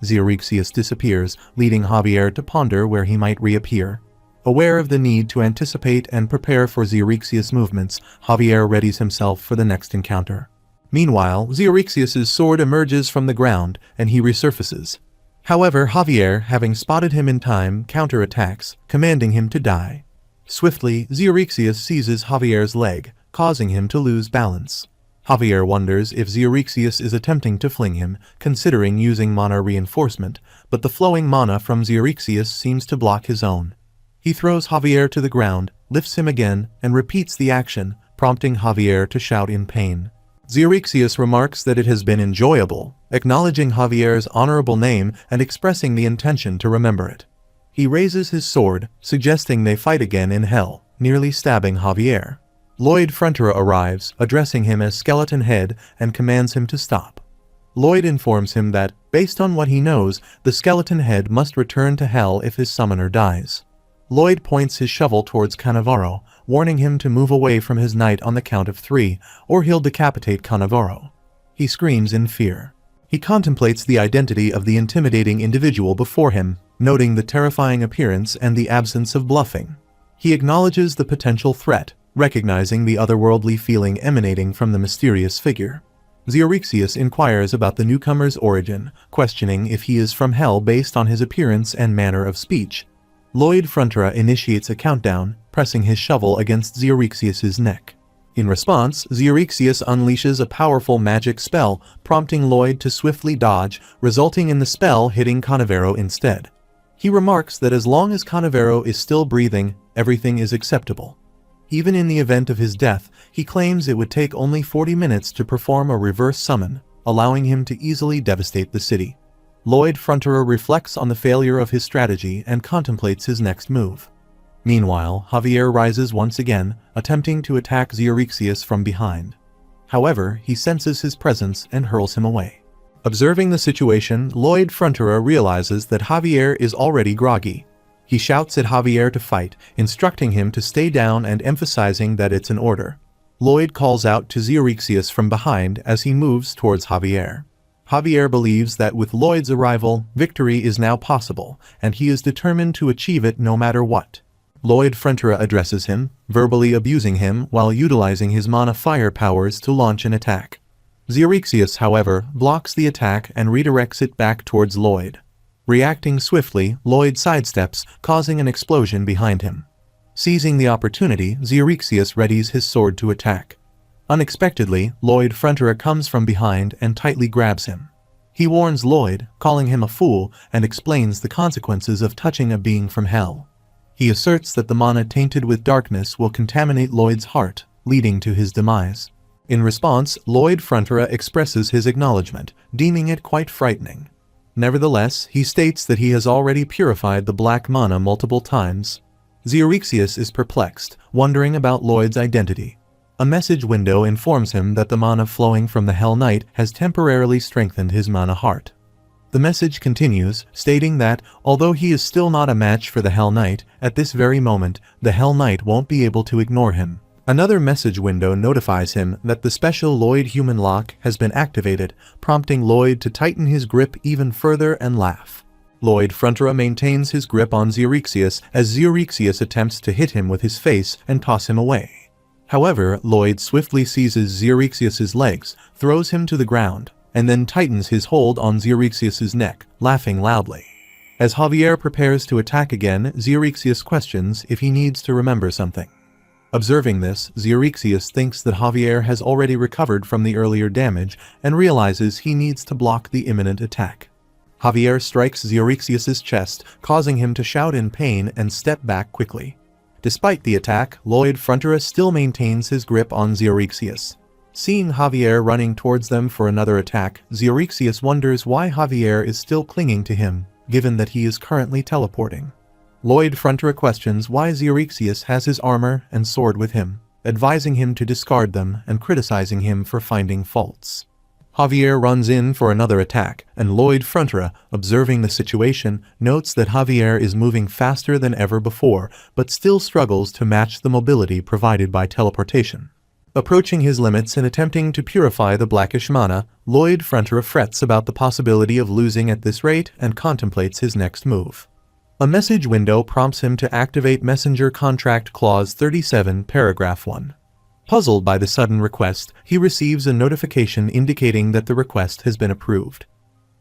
[SPEAKER 1] Zeuxias disappears, leading Javier to ponder where he might reappear. Aware of the need to anticipate and prepare for Zeuxias' movements, Javier readies himself for the next encounter. Meanwhile, Zeuxias' sword emerges from the ground, and he resurfaces. However, Javier, having spotted him in time, counterattacks, commanding him to die. Swiftly, Zeuxias seizes Javier's leg, causing him to lose balance. Javier wonders if Zeuxias is attempting to fling him, considering using mana reinforcement, but the flowing mana from Zeuxias seems to block his own. He throws Javier to the ground, lifts him again, and repeats the action, prompting Javier to shout in pain. Zeuxias remarks that it has been enjoyable, acknowledging Javier's honorable name and expressing the intention to remember it. He raises his sword, suggesting they fight again in hell, nearly stabbing Javier. Lloyd Frontera arrives, addressing him as Skeleton Head, and commands him to stop. Lloyd informs him that, based on what he knows, the Skeleton Head must return to hell if his summoner dies. Lloyd points his shovel towards Canavero, warning him to move away from his knight on the count of 3, or he'll decapitate Canavero. He screams in fear. He contemplates the identity of the intimidating individual before him, noting the terrifying appearance and the absence of bluffing. He acknowledges the potential threat, recognizing the otherworldly feeling emanating from the mysterious figure. Zeuxias inquires about the newcomer's origin, questioning if he is from hell based on his appearance and manner of speech. Lloyd Frontera initiates a countdown, pressing his shovel against Zeuxias' neck. In response, Zeuxias unleashes a powerful magic spell, prompting Lloyd to swiftly dodge, resulting in the spell hitting Canavero instead. He remarks that as long as Canavero is still breathing, everything is acceptable. Even in the event of his death, he claims it would take only 40 minutes to perform a reverse summon, allowing him to easily devastate the city. Lloyd Frontera reflects on the failure of his strategy and contemplates his next move. Meanwhile, Javier rises once again, attempting to attack Zeuxias from behind. However, he senses his presence and hurls him away. Observing the situation, Lloyd Frontera realizes that Javier is already groggy. He shouts at Javier to fight, instructing him to stay down and emphasizing that it's an order. Lloyd calls out to Zeuxias from behind as he moves towards Javier. Javier believes that with Lloyd's arrival, victory is now possible, and he is determined to achieve it no matter what. Lloyd Frontera addresses him, verbally abusing him while utilizing his mana fire powers to launch an attack. Xerxes, however, blocks the attack and redirects it back towards Lloyd. Reacting swiftly, Lloyd sidesteps, causing an explosion behind him. Seizing the opportunity, Xerxes readies his sword to attack. Unexpectedly, Lloyd Fronterer comes from behind and tightly grabs him. He warns Lloyd, calling him a fool, and explains the consequences of touching a being from hell. He asserts that the mana tainted with darkness will contaminate Lloyd's heart, leading to his demise. In response, Lloyd Fronterer expresses his acknowledgement, deeming it quite frightening. Nevertheless, he states that he has already purified the black mana multiple times. Xerxes is perplexed, wondering about Lloyd's identity. A message window informs him that the mana flowing from the Hell Knight has temporarily strengthened his mana heart. The message continues, stating that, although he is still not a match for the Hell Knight, at this very moment, the Hell Knight won't be able to ignore him. Another message window notifies him that the special Lloyd human lock has been activated, prompting Lloyd to tighten his grip even further and laugh. Lloyd Fronterer maintains his grip on Xerxes as Xerxes attempts to hit him with his face and toss him away. However, Lloyd swiftly seizes Xerxes' legs, throws him to the ground, and then tightens his hold on Xerxes' neck, laughing loudly. As Javier prepares to attack again, Xerxes questions if he needs to remember something. Observing this, Xerxes thinks that Javier has already recovered from the earlier damage and realizes he needs to block the imminent attack. Javier strikes Xerxes' chest, causing him to shout in pain and step back quickly. Despite the attack, Lloyd Fronterer still maintains his grip on Xerxes. Seeing Javier running towards them for another attack, Xerxes wonders why Javier is still clinging to him, given that he is currently teleporting. Lloyd Fronterer questions why Xerxes has his armor and sword with him, advising him to discard them and criticizing him for finding faults. Javier runs in for another attack, and Lloyd Fronterer, observing the situation, notes that Javier is moving faster than ever before, but still struggles to match the mobility provided by teleportation. Approaching his limits and attempting to purify the blackish mana, Lloyd Fronterer frets about the possibility of losing at this rate and contemplates his next move. A message window prompts him to activate Messenger Contract Clause 37, Paragraph 1. Puzzled by the sudden request, he receives a notification indicating that the request has been approved.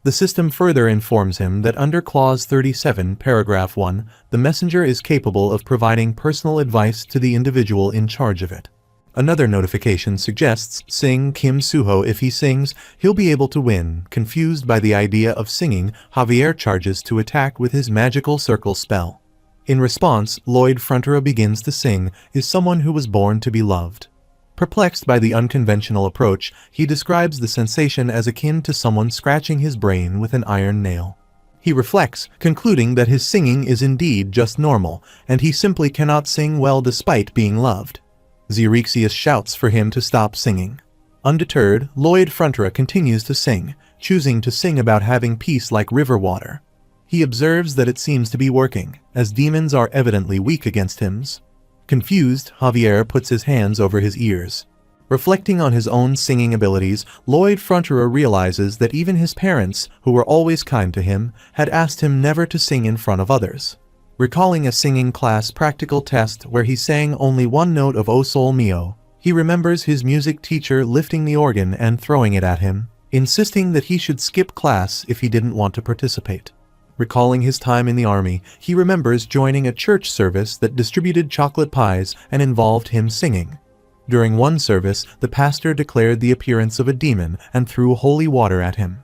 [SPEAKER 1] The system further informs him that under Clause 37, Paragraph 1, the messenger is capable of providing personal advice to the individual in charge of it. Another notification suggests sing Kim Suho if he sings, he'll be able to win. Confused by the idea of singing, Javier charges to attack with his magical circle spell. In response, Lloyd Fronterer begins to sing, is someone who was born to be loved. Perplexed by the unconventional approach, he describes the sensation as akin to someone scratching his brain with an iron nail. He reflects, concluding that his singing is indeed just normal, and he simply cannot sing well despite being loved. Xerxes shouts for him to stop singing. Undeterred, Lloyd Fronterer continues to sing, choosing to sing about having peace like river water. He observes that it seems to be working, as demons are evidently weak against him. Confused, Javier puts his hands over his ears. Reflecting on his own singing abilities, Lloyd Fronterer realizes that even his parents, who were always kind to him, had asked him never to sing in front of others. Recalling a singing class practical test where he sang only one note of O Sol Mio, he remembers his music teacher lifting the organ and throwing it at him, insisting that he should skip class if he didn't want to participate. Recalling his time in the army, he remembers joining a church service that distributed chocolate pies and involved him singing. During one service, the pastor declared the appearance of a demon and threw holy water at him.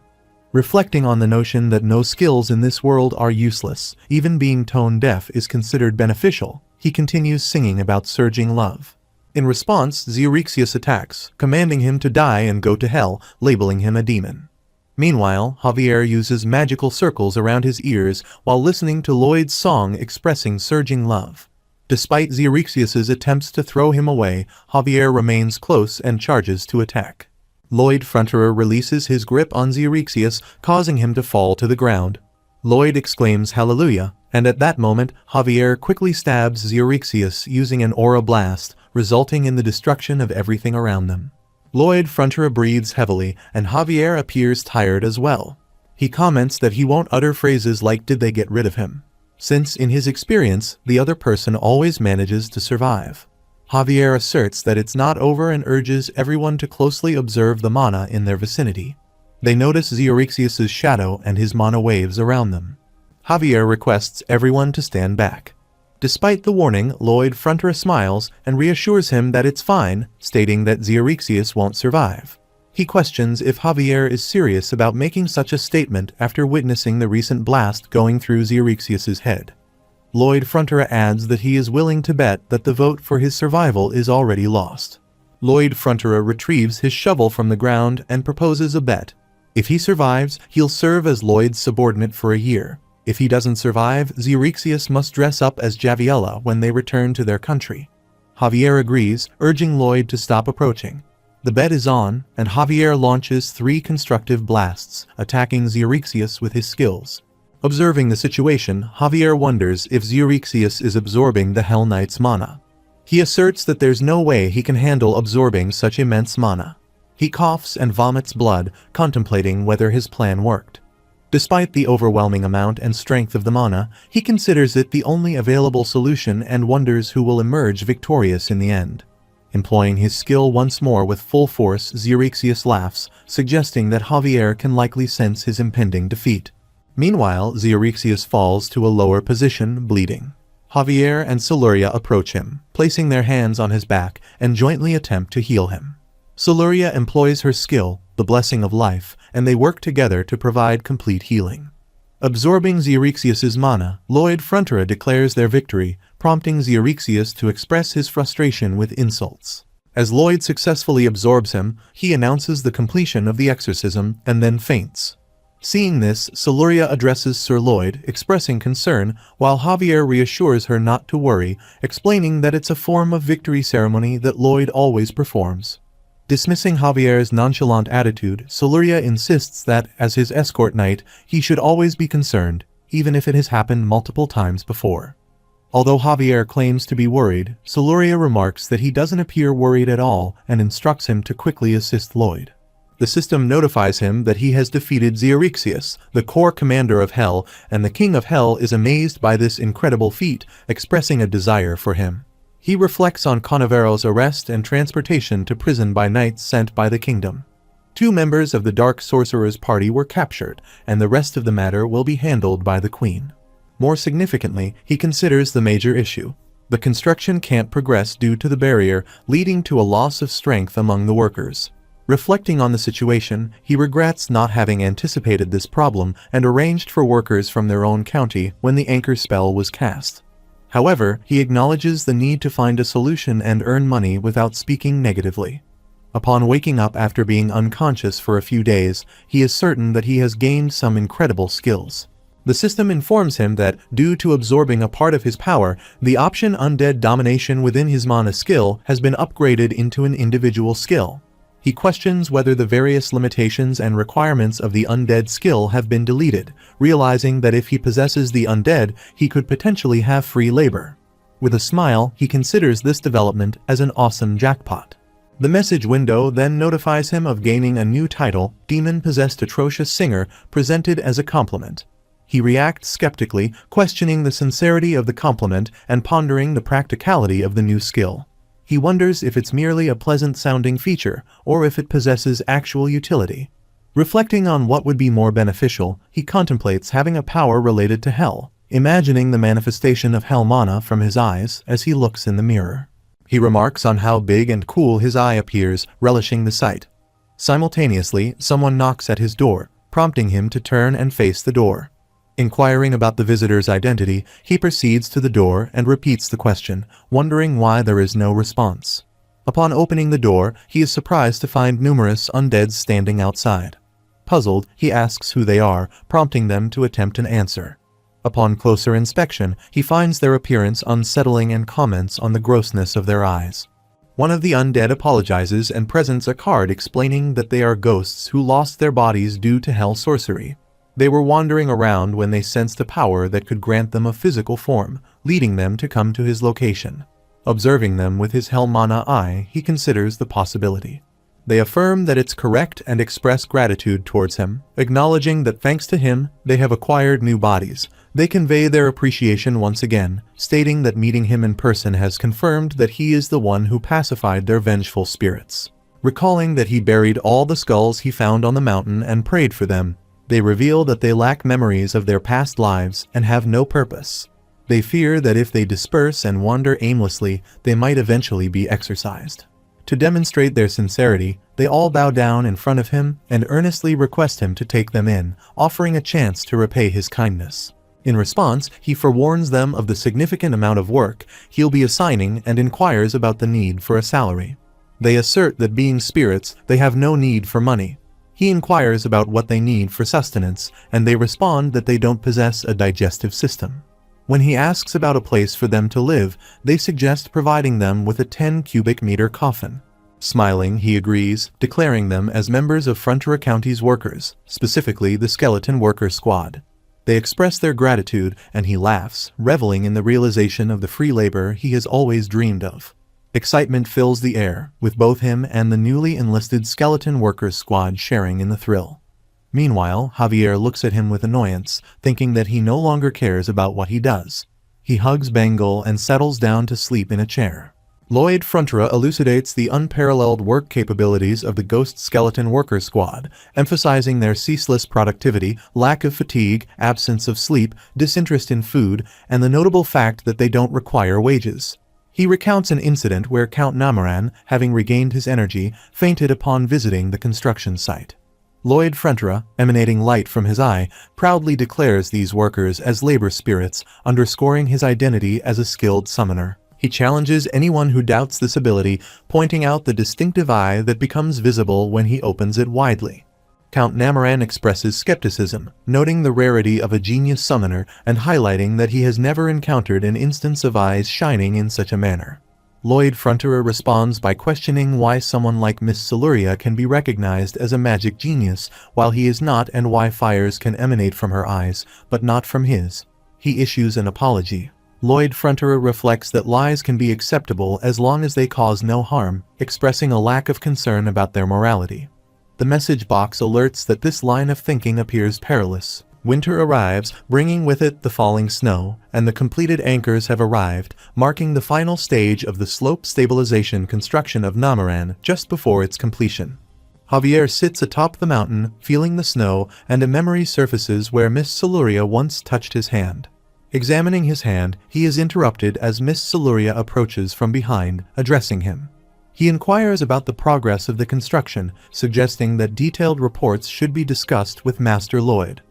[SPEAKER 1] Reflecting on the notion that no skills in this world are useless, even being tone deaf is considered beneficial, he continues singing about surging love. In response, Xerxes attacks, commanding him to die and go to hell, labeling him a demon. Meanwhile, Javier uses magical circles around his ears while listening to Lloyd's song expressing surging love. Despite Xerxes' attempts to throw him away, Javier remains close and charges to attack. Lloyd Fronterer releases his grip on Xerxes, causing him to fall to the ground. Lloyd exclaims hallelujah, and at that moment, Javier quickly stabs Xerxes using an aura blast, resulting in the destruction of everything around them. Lloyd Fronterer breathes heavily, and Javier appears tired as well. He comments that he won't utter phrases like "did they get rid of him?" since in his experience, the other person always manages to survive. Javier asserts that it's not over and urges everyone to closely observe the mana in their vicinity. They notice Zeuxias' shadow and his mana waves around them. Javier requests everyone to stand back. Despite the warning, Lloyd Frontera smiles and reassures him that it's fine, stating that Zeuxias won't survive. He questions if Javier is serious about making such a statement after witnessing the recent blast going through Zeuxias' head. Lloyd Frontera adds that he is willing to bet that the vote for his survival is already lost. Lloyd Frontera retrieves his shovel from the ground and proposes a bet. If he survives, he'll serve as Lloyd's subordinate for a year. If he doesn't survive, Zeuxias must dress up as Javiella when they return to their country. Javier agrees, urging Lloyd to stop approaching. The bet is on, and Javier launches 3 constructive blasts, attacking Zeuxias with his skills. Observing the situation, Javier wonders if Zeuxias is absorbing the Hell Knight's mana. He asserts that there's no way he can handle absorbing such immense mana. He coughs and vomits blood, contemplating whether his plan worked. Despite the overwhelming amount and strength of the mana, he considers it the only available solution and wonders who will emerge victorious in the end. Employing his skill once more with full force, Zeuxias laughs, suggesting that Javier can likely sense his impending defeat. Meanwhile, Zeuxias falls to a lower position, bleeding. Javier and Siluria approach him, placing their hands on his back, and jointly attempt to heal him. Siluria employs her skill, the Blessing of Life, and they work together to provide complete healing. Absorbing Zeuxias' mana, Lloyd Frontera declares their victory, prompting Zeuxias to express his frustration with insults. As Lloyd successfully absorbs him, he announces the completion of the exorcism and then faints. Seeing this, Siluria addresses Sir Lloyd, expressing concern, while Javier reassures her not to worry, explaining that it's a form of victory ceremony that Lloyd always performs. Dismissing Javier's nonchalant attitude, Siluria insists that, as his escort knight, he should always be concerned, even if it has happened multiple times before. Although Javier claims to be worried, Siluria remarks that he doesn't appear worried at all and instructs him to quickly assist Lloyd. The system notifies him that he has defeated Zeuxias, the core commander of Hell, and the King of Hell is amazed by this incredible feat, expressing a desire for him. He reflects on Canavero's arrest and transportation to prison by knights sent by the kingdom. 2 members of the Dark Sorcerer's party were captured, and the rest of the matter will be handled by the Queen. More significantly, he considers the major issue. The construction can't progress due to the barrier, leading to a loss of strength among the workers. Reflecting on the situation, he regrets not having anticipated this problem and arranged for workers from their own county when the anchor spell was cast. However, he acknowledges the need to find a solution and earn money without speaking negatively. Upon waking up after being unconscious for a few days, he is certain that he has gained some incredible skills. The system informs him that, due to absorbing a part of his power, the option Undead Domination within his mana skill has been upgraded into an individual skill. He questions whether the various limitations and requirements of the undead skill have been deleted, realizing that if he possesses the undead, he could potentially have free labor. With a smile, he considers this development as an awesome jackpot. The message window then notifies him of gaining a new title, Demon-Possessed Atrocious Singer, presented as a compliment. He reacts skeptically, questioning the sincerity of the compliment and pondering the practicality of the new skill. He wonders if it's merely a pleasant-sounding feature, or if it possesses actual utility. Reflecting on what would be more beneficial, he contemplates having a power related to hell, imagining the manifestation of hell mana from his eyes as he looks in the mirror. He remarks on how big and cool his eye appears, relishing the sight. Simultaneously, someone knocks at his door, prompting him to turn and face the door. Inquiring about the visitor's identity, he proceeds to the door and repeats the question, wondering why there is no response. Upon opening the door, he is surprised to find numerous undeads standing outside. Puzzled, he asks who they are, prompting them to attempt an answer. Upon closer inspection, he finds their appearance unsettling and comments on the grossness of their eyes. One of the undead apologizes and presents a card explaining that they are ghosts who lost their bodies due to hell sorcery. They were wandering around when they sensed a power that could grant them a physical form, leading them to come to his location. Observing them with his hell mana eye, he considers the possibility. They affirm that it's correct and express gratitude towards him, acknowledging that thanks to him, they have acquired new bodies, They convey their appreciation once again, stating that meeting him in person has confirmed that he is the one who pacified their vengeful spirits. Recalling that he buried all the skulls he found on the mountain and prayed for them, they reveal that they lack memories of their past lives and have no purpose. They fear that if they disperse and wander aimlessly, they might eventually be exorcised. To demonstrate their sincerity, they all bow down in front of him and earnestly request him to take them in, offering a chance to repay his kindness. In response, he forewarns them of the significant amount of work he'll be assigning and inquires about the need for a salary. They assert that being spirits, they have no need for money. He inquires about what they need for sustenance, and they respond that they don't possess a digestive system. When he asks about a place for them to live, they suggest providing them with a 10 cubic meter coffin. Smiling, he agrees, declaring them as members of Frontera County's workers, specifically the Skeleton Worker Squad. They express their gratitude, and he laughs, reveling in the realization of the free labor he has always dreamed of. Excitement fills the air, with both him and the newly enlisted Skeleton Workers Squad sharing in the thrill. Meanwhile, Javier looks at him with annoyance, thinking that he no longer cares about what he does. He hugs Bengal and settles down to sleep in a chair. Lloyd Frontera elucidates the unparalleled work capabilities of the Ghost Skeleton Worker Squad, emphasizing their ceaseless productivity, lack of fatigue, absence of sleep, disinterest in food, and the notable fact that they don't require wages. He recounts an incident where Count Namaran, having regained his energy, fainted upon visiting the construction site. Lloyd Frontera, emanating light from his eye, proudly declares these workers as labor spirits, underscoring his identity as a skilled summoner. He challenges anyone who doubts this ability, pointing out the distinctive eye that becomes visible when he opens it widely. Count Namaran expresses skepticism, noting the rarity of a genius summoner and highlighting that he has never encountered an instance of eyes shining in such a manner. Lloyd Frontera responds by questioning why someone like Miss Siluria can be recognized as a magic genius while he is not, and why fires can emanate from her eyes, but not from his. He issues an apology. Lloyd Frontera reflects that lies can be acceptable as long as they cause no harm, expressing a lack of concern about their morality. The message box alerts that this line of thinking appears perilous. Winter arrives, bringing with it the falling snow, and the completed anchors have arrived, marking the final stage of the slope stabilization construction of Namaran just before its completion. Javier sits atop the mountain, feeling the snow, and a memory surfaces where Miss Siluria once touched his hand. Examining his hand, he is interrupted as Miss Siluria approaches from behind, addressing him. He inquires about the progress of the construction, suggesting that detailed reports should be discussed with Master Lloyd.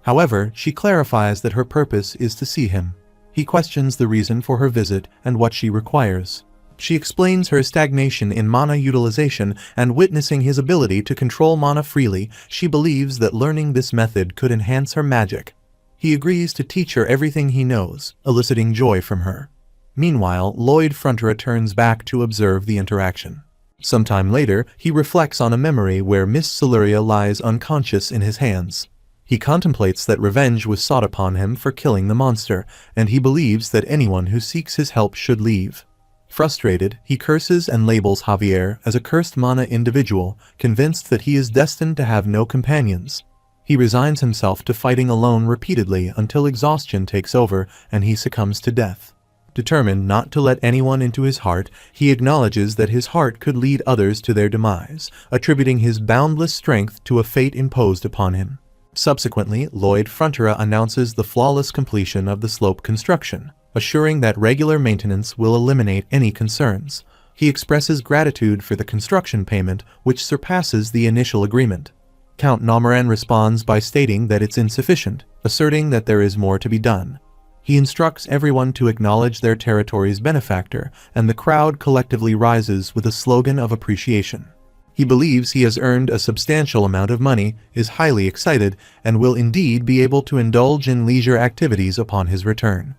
[SPEAKER 1] However, she clarifies that her purpose is to see him. He questions the reason for her visit and what she requires. She explains her stagnation in mana utilization, and witnessing his ability to control mana freely, she believes that learning this method could enhance her magic. He agrees to teach her everything he knows, eliciting joy from her. Meanwhile, Lloyd Frontera turns back to observe the interaction. Sometime later, he reflects on a memory where Miss Siluria lies unconscious in his hands. He contemplates that revenge was sought upon him for killing the monster, and he believes that anyone who seeks his help should leave. Frustrated, he curses and labels Javier as a cursed mana individual, convinced that he is destined to have no companions. He resigns himself to fighting alone repeatedly until exhaustion takes over and he succumbs to death. Determined not to let anyone into his heart, he acknowledges that his heart could lead others to their demise, attributing his boundless strength to a fate imposed upon him. Subsequently, Lloyd Frontera announces the flawless completion of the slope construction, assuring that regular maintenance will eliminate any concerns. He expresses gratitude for the construction payment, which surpasses the initial agreement. Count Namaran responds by stating that it's insufficient, asserting that there is more to be done. He instructs everyone to acknowledge their territory's benefactor, and the crowd collectively rises with a slogan of appreciation. He believes he has earned a substantial amount of money, is highly excited, and will indeed be able to indulge in leisure activities upon his return.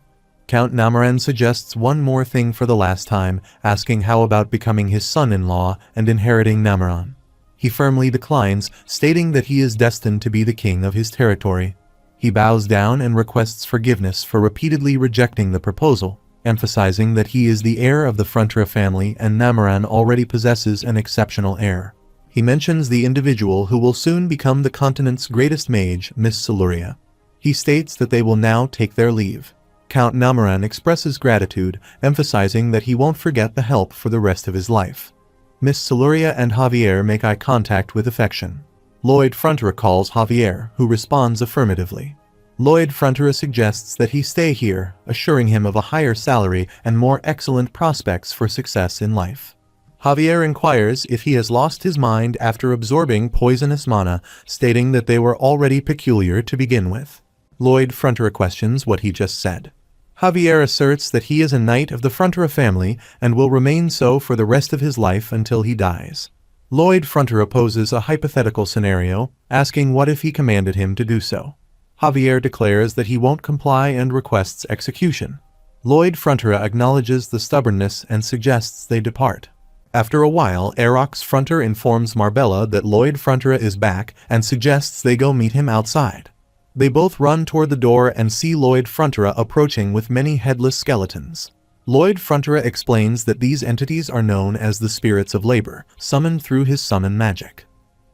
[SPEAKER 1] Count Namaran suggests one more thing for the last time, asking how about becoming his son-in-law and inheriting Namaran. He firmly declines, stating that he is destined to be the king of his territory. He bows down and requests forgiveness for repeatedly rejecting the proposal, emphasizing that he is the heir of the Frontera family and Namaran already possesses an exceptional heir. He mentions the individual who will soon become the continent's greatest mage, Miss Siluria. He states that they will now take their leave. Count Namoran expresses gratitude, emphasizing that he won't forget the help for the rest of his life. Miss Siluria and Javier make eye contact with affection. Lloyd Frontera calls Javier, who responds affirmatively. Lloyd Frontera suggests that he stay here, assuring him of a higher salary and more excellent prospects for success in life. Javier inquires if he has lost his mind after absorbing poisonous mana, stating that they were already peculiar to begin with. Lloyd Frontera questions what he just said. Javier asserts that he is a knight of the Frontera family and will remain so for the rest of his life until he dies. Lloyd Frontera poses a hypothetical scenario, asking what if he commanded him to do so. Javier declares that he won't comply and requests execution. Lloyd Frontera acknowledges the stubbornness and suggests they depart. After a while, Erox Frontera informs Marbella that Lloyd Frontera is back and suggests they go meet him outside. They both run toward the door and see Lloyd Frontera approaching with many headless skeletons. Lloyd Frontera explains that these entities are known as the spirits of labor, summoned through his summon magic.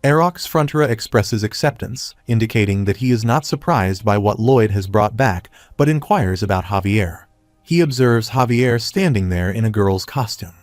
[SPEAKER 1] Erox Frontera expresses acceptance, indicating that he is not surprised by what Lloyd has brought back, but inquires about Javier. He observes Javier standing there in a girl's costume.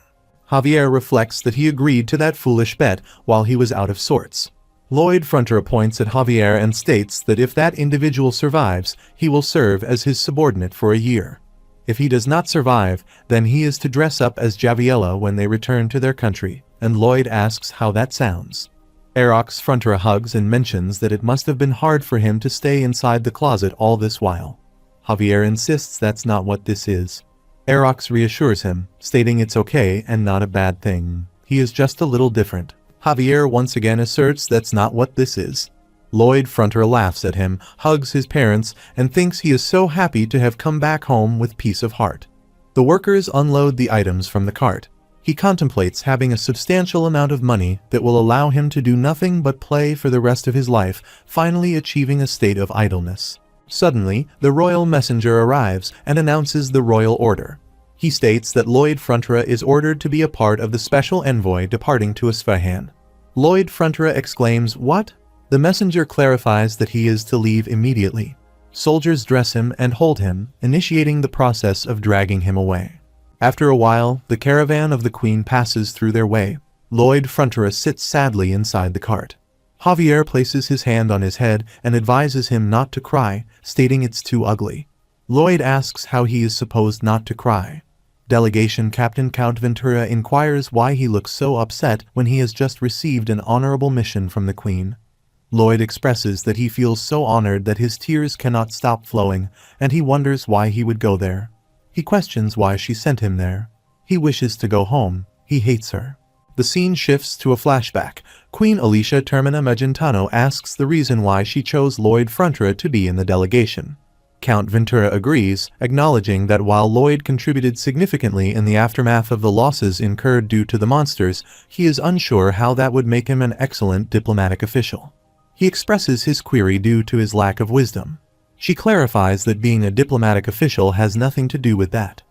[SPEAKER 1] Javier reflects that he agreed to that foolish bet while he was out of sorts. Lloyd Frontera points at Javier and states that if that individual survives, he will serve as his subordinate for a year. If he does not survive, then he is to dress up as Javiella when they return to their country, and Lloyd asks how that sounds. Erox Frontera hugs and mentions that it must have been hard for him to stay inside the closet all this while. Javier insists that's not what this is. Erox reassures him, stating it's okay and not a bad thing. He is just a little different. Javier once again asserts that's not what this is. Lloyd Frontera laughs at him, hugs his parents, and thinks he is so happy to have come back home with peace of heart. The workers unload the items from the cart. He contemplates having a substantial amount of money that will allow him to do nothing but play for the rest of his life, finally achieving a state of idleness. Suddenly, the royal messenger arrives and announces the royal order. He states that Lloyd Frontera is ordered to be a part of the special envoy departing to Isfahan. Lloyd Frontera exclaims, "What?" The messenger clarifies that he is to leave immediately. Soldiers dress him and hold him, initiating the process of dragging him away. After a while, the caravan of the Queen passes through their way. Lloyd Frontera sits sadly inside the cart. Javier places his hand on his head and advises him not to cry, stating it's too ugly. Lloyd asks how he is supposed not to cry. Delegation Captain Count Ventura inquires why he looks so upset when he has just received an honorable mission from the Queen. Lloyd expresses that he feels so honored that his tears cannot stop flowing, and he wonders why he would go there. He questions why she sent him there. He wishes to go home. He hates her. The scene shifts to a flashback. Queen Alicia Termina Magentano asks the reason why she chose Lloyd Frontera to be in the delegation. Count Ventura agrees, acknowledging that while Lloyd contributed significantly in the aftermath of the losses incurred due to the monsters, he is unsure how that would make him an excellent diplomatic official. He expresses his query due to his lack of wisdom. She clarifies that being a diplomatic official has nothing to do with that.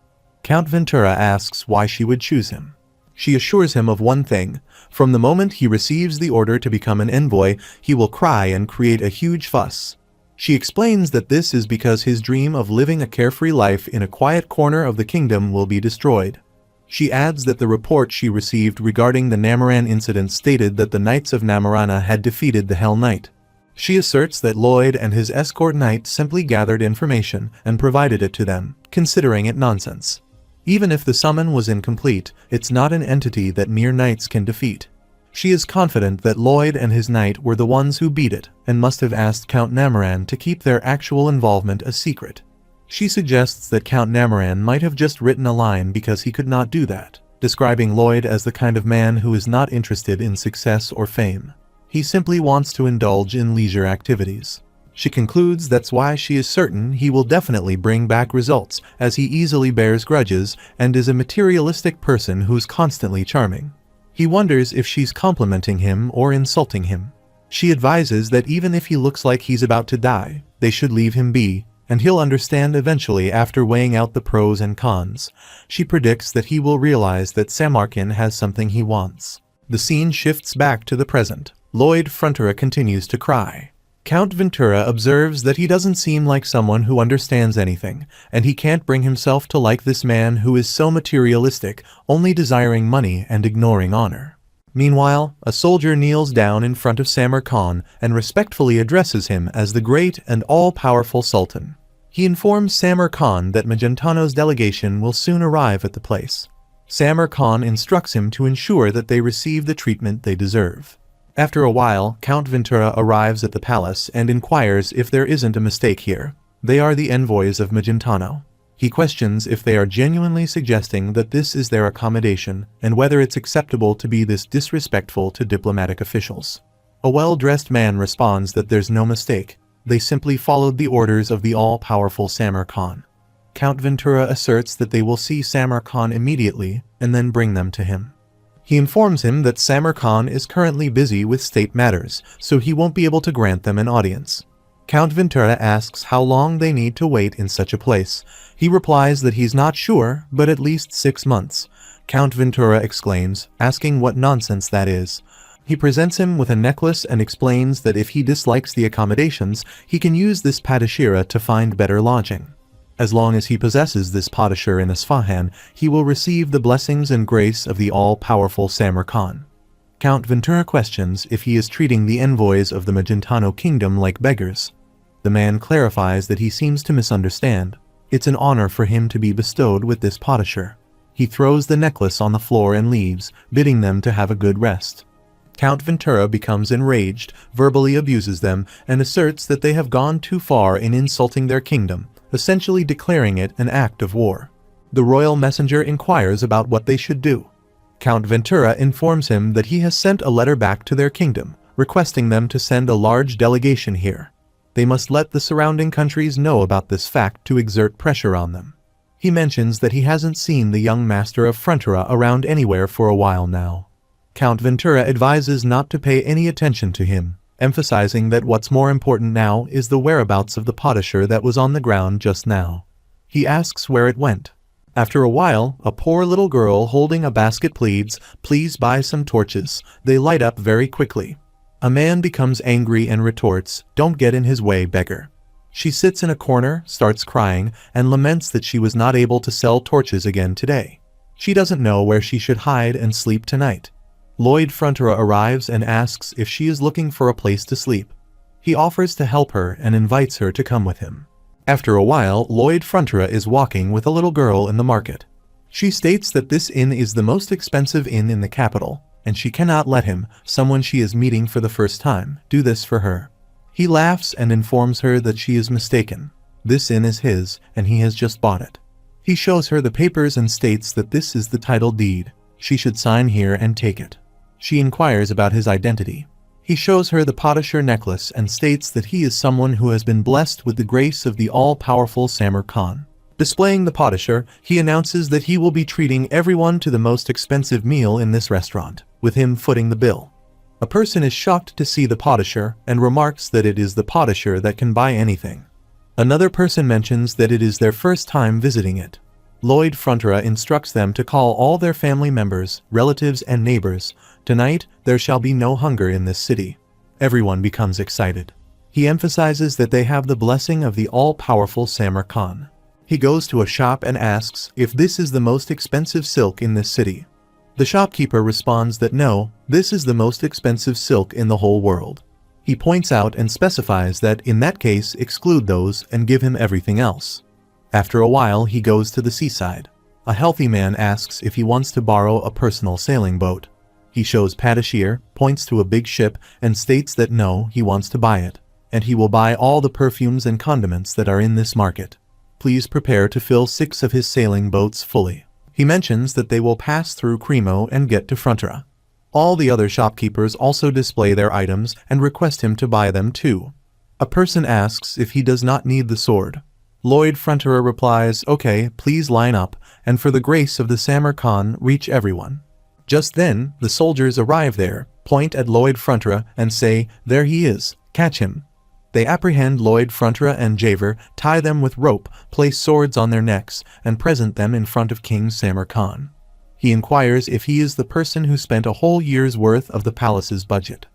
[SPEAKER 1] Count Ventura asks why she would choose him. She assures him of one thing: from the moment he receives the order to become an envoy, he will cry and create a huge fuss. She explains that this is because his dream of living a carefree life in a quiet corner of the kingdom will be destroyed. She adds that the report she received regarding the Namoran incident stated that the Knights of Namarana had defeated the Hell Knight. She asserts that Lloyd and his escort knight simply gathered information and provided it to them, considering it nonsense. Even if the summon was incomplete, it's not an entity that mere knights can defeat. She is confident that Lloyd and his knight were the ones who beat it, and must have asked Count Namoran to keep their actual involvement a secret. She suggests that Count Namoran might have just written a line because he could not do that, describing Lloyd as the kind of man who is not interested in success or fame. He simply wants to indulge in leisure activities. She concludes that's why she is certain he will definitely bring back results, as he easily bears grudges and is a materialistic person who's constantly charming. He wonders if she's complimenting him or insulting him. She advises that even if he looks like he's about to die, they should leave him be, and he'll understand eventually after weighing out the pros and cons. She predicts that he will realize that Samarkand has something he wants. The scene shifts back to the present. Lloyd Frontera continues to cry. Count Ventura observes that he doesn't seem like someone who understands anything, and he can't bring himself to like this man who is so materialistic, only desiring money and ignoring honor. Meanwhile, a soldier kneels down in front of Samar Khan and respectfully addresses him as the great and all-powerful Sultan. He informs Samar Khan that Magentano's delegation will soon arrive at the place. Samar Khan instructs him to ensure that they receive the treatment they deserve. After a while, Count Ventura arrives at the palace and inquires if there isn't a mistake here. They are the envoys of Magentano. He questions if they are genuinely suggesting that this is their accommodation and whether it's acceptable to be this disrespectful to diplomatic officials. A well-dressed man responds that there's no mistake. They simply followed the orders of the all-powerful Samar Khan. Count Ventura asserts that they will see Samar Khan immediately and then bring them to him. He informs him that Samar Khan is currently busy with state matters, so he won't be able to grant them an audience. Count Ventura asks how long they need to wait in such a place. He replies that he's not sure, but at least 6 months. Count Ventura exclaims, asking what nonsense that is. He presents him with a necklace and explains that if he dislikes the accommodations, he can use this patashira to find better lodging. As long as he possesses this patashir in Isfahan, he will receive the blessings and grace of the all-powerful Samar Khan. Count Ventura questions if he is treating the envoys of the Magentano kingdom like beggars. The man clarifies that he seems to misunderstand. It's an honor for him to be bestowed with this patashir. He throws the necklace on the floor and leaves, bidding them to have a good rest. Count Ventura becomes enraged, verbally abuses them, and asserts that they have gone too far in insulting their kingdom, essentially declaring it an act of war. The royal messenger inquires about what they should do. Count Ventura informs him that he has sent a letter back to their kingdom, requesting them to send a large delegation here. They must let the surrounding countries know about this fact to exert pressure on them. He mentions that he hasn't seen the young master of Frontura around anywhere for a while now. Count Ventura advises not to pay any attention to him, emphasizing that what's more important now is the whereabouts of the patashir that was on the ground just now. He asks where it went. After a while, a poor little girl holding a basket pleads, "Please buy some torches." They light up very quickly. A man becomes angry and retorts, "Don't get in his way, beggar." She sits in a corner, starts crying, and laments that she was not able to sell torches again today. She doesn't know where she should hide and sleep tonight. Lloyd Frontura arrives and asks if she is looking for a place to sleep. He offers to help her and invites her to come with him. After a while, Lloyd Frontura is walking with a little girl in the market. She states that this inn is the most expensive inn in the capital, and she cannot let him, someone she is meeting for the first time, do this for her. He laughs and informs her that she is mistaken. This inn is his, and he has just bought it. He shows her the papers and states that this is the title deed. She should sign here and take it. She inquires about his identity. He shows her the patashir necklace and states that he is someone who has been blessed with the grace of the all-powerful Samar Khan. Displaying the patashir, he announces that he will be treating everyone to the most expensive meal in this restaurant, with him footing the bill. A person is shocked to see the patashir and remarks that it is the patashir that can buy anything. Another person mentions that it is their first time visiting it. Lloyd Frontura instructs them to call all their family members, relatives, and neighbors. Tonight, there shall be no hunger in this city. Everyone becomes excited. He emphasizes that they have the blessing of the all-powerful Samar Khan. He goes to a shop and asks if this is the most expensive silk in this city. The shopkeeper responds that no, this is the most expensive silk in the whole world. He points out and specifies that in that case exclude those and give him everything else. After a while, he goes to the seaside. A healthy man asks if he wants to borrow a personal sailing boat. He shows patashir, points to a big ship, and states that no, he wants to buy it, and he will buy all the perfumes and condiments that are in this market. Please prepare to fill 6 of his sailing boats fully. He mentions that they will pass through Cremo and get to Frontura. All the other shopkeepers also display their items and request him to buy them too. A person asks if he does not need the sword. Lloyd Frontura replies, "Okay, please line up, and for the grace of the Samar Khan, reach everyone." Just then, the soldiers arrive there, point at Lloyd Frontura, and say, "There he is, catch him." They apprehend Lloyd Frontura and Javer, tie them with rope, place swords on their necks, and present them in front of King Samar Khan. He inquires if he is the person who spent a whole year's worth of the palace's budget.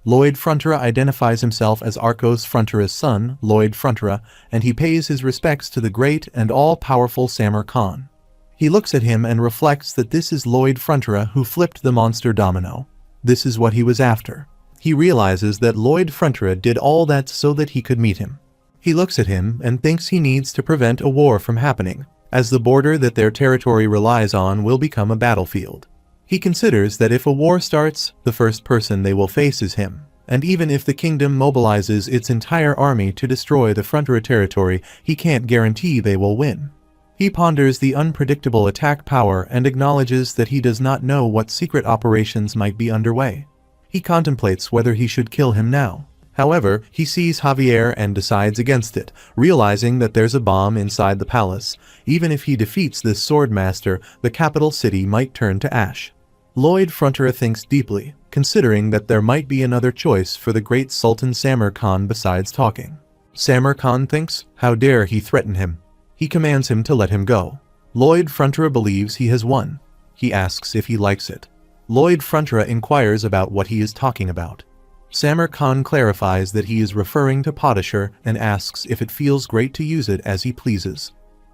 [SPEAKER 1] Lloyd Frontera identifies himself as Arcos Frontera's son, Lloyd Frontera, and he pays his respects to the great and all-powerful Samar Khan. He looks at him and reflects that this is Lloyd Frontera who flipped the monster domino. This is what he was after. He realizes that Lloyd Frontera did all that so that he could meet him. He looks at him and thinks he needs to prevent a war from happening, as the border that their territory relies on will become a battlefield. He considers that if a war starts, the first person they will face is him, and even if the kingdom mobilizes its entire army to destroy the Frontera territory, he can't guarantee they will win. He ponders the unpredictable attack power and acknowledges that he does not know what secret operations might be underway. He contemplates whether he should kill him now. However, he sees Javier and decides against it, realizing that there's a bomb inside the palace. Even if he defeats this sword master, the capital city might turn to ash. Lloyd Frontera thinks deeply, considering that there might be another choice for the great Sultan Samar Khan besides talking. Samar Khan thinks, how dare he threaten him? He commands him to let him go. Lloyd Frontera believes he has won. He asks if he likes it. Lloyd Frontera inquires about what he is talking about. Samar Khan clarifies that he is referring to Padishar and asks if it feels great to use it as he pleases.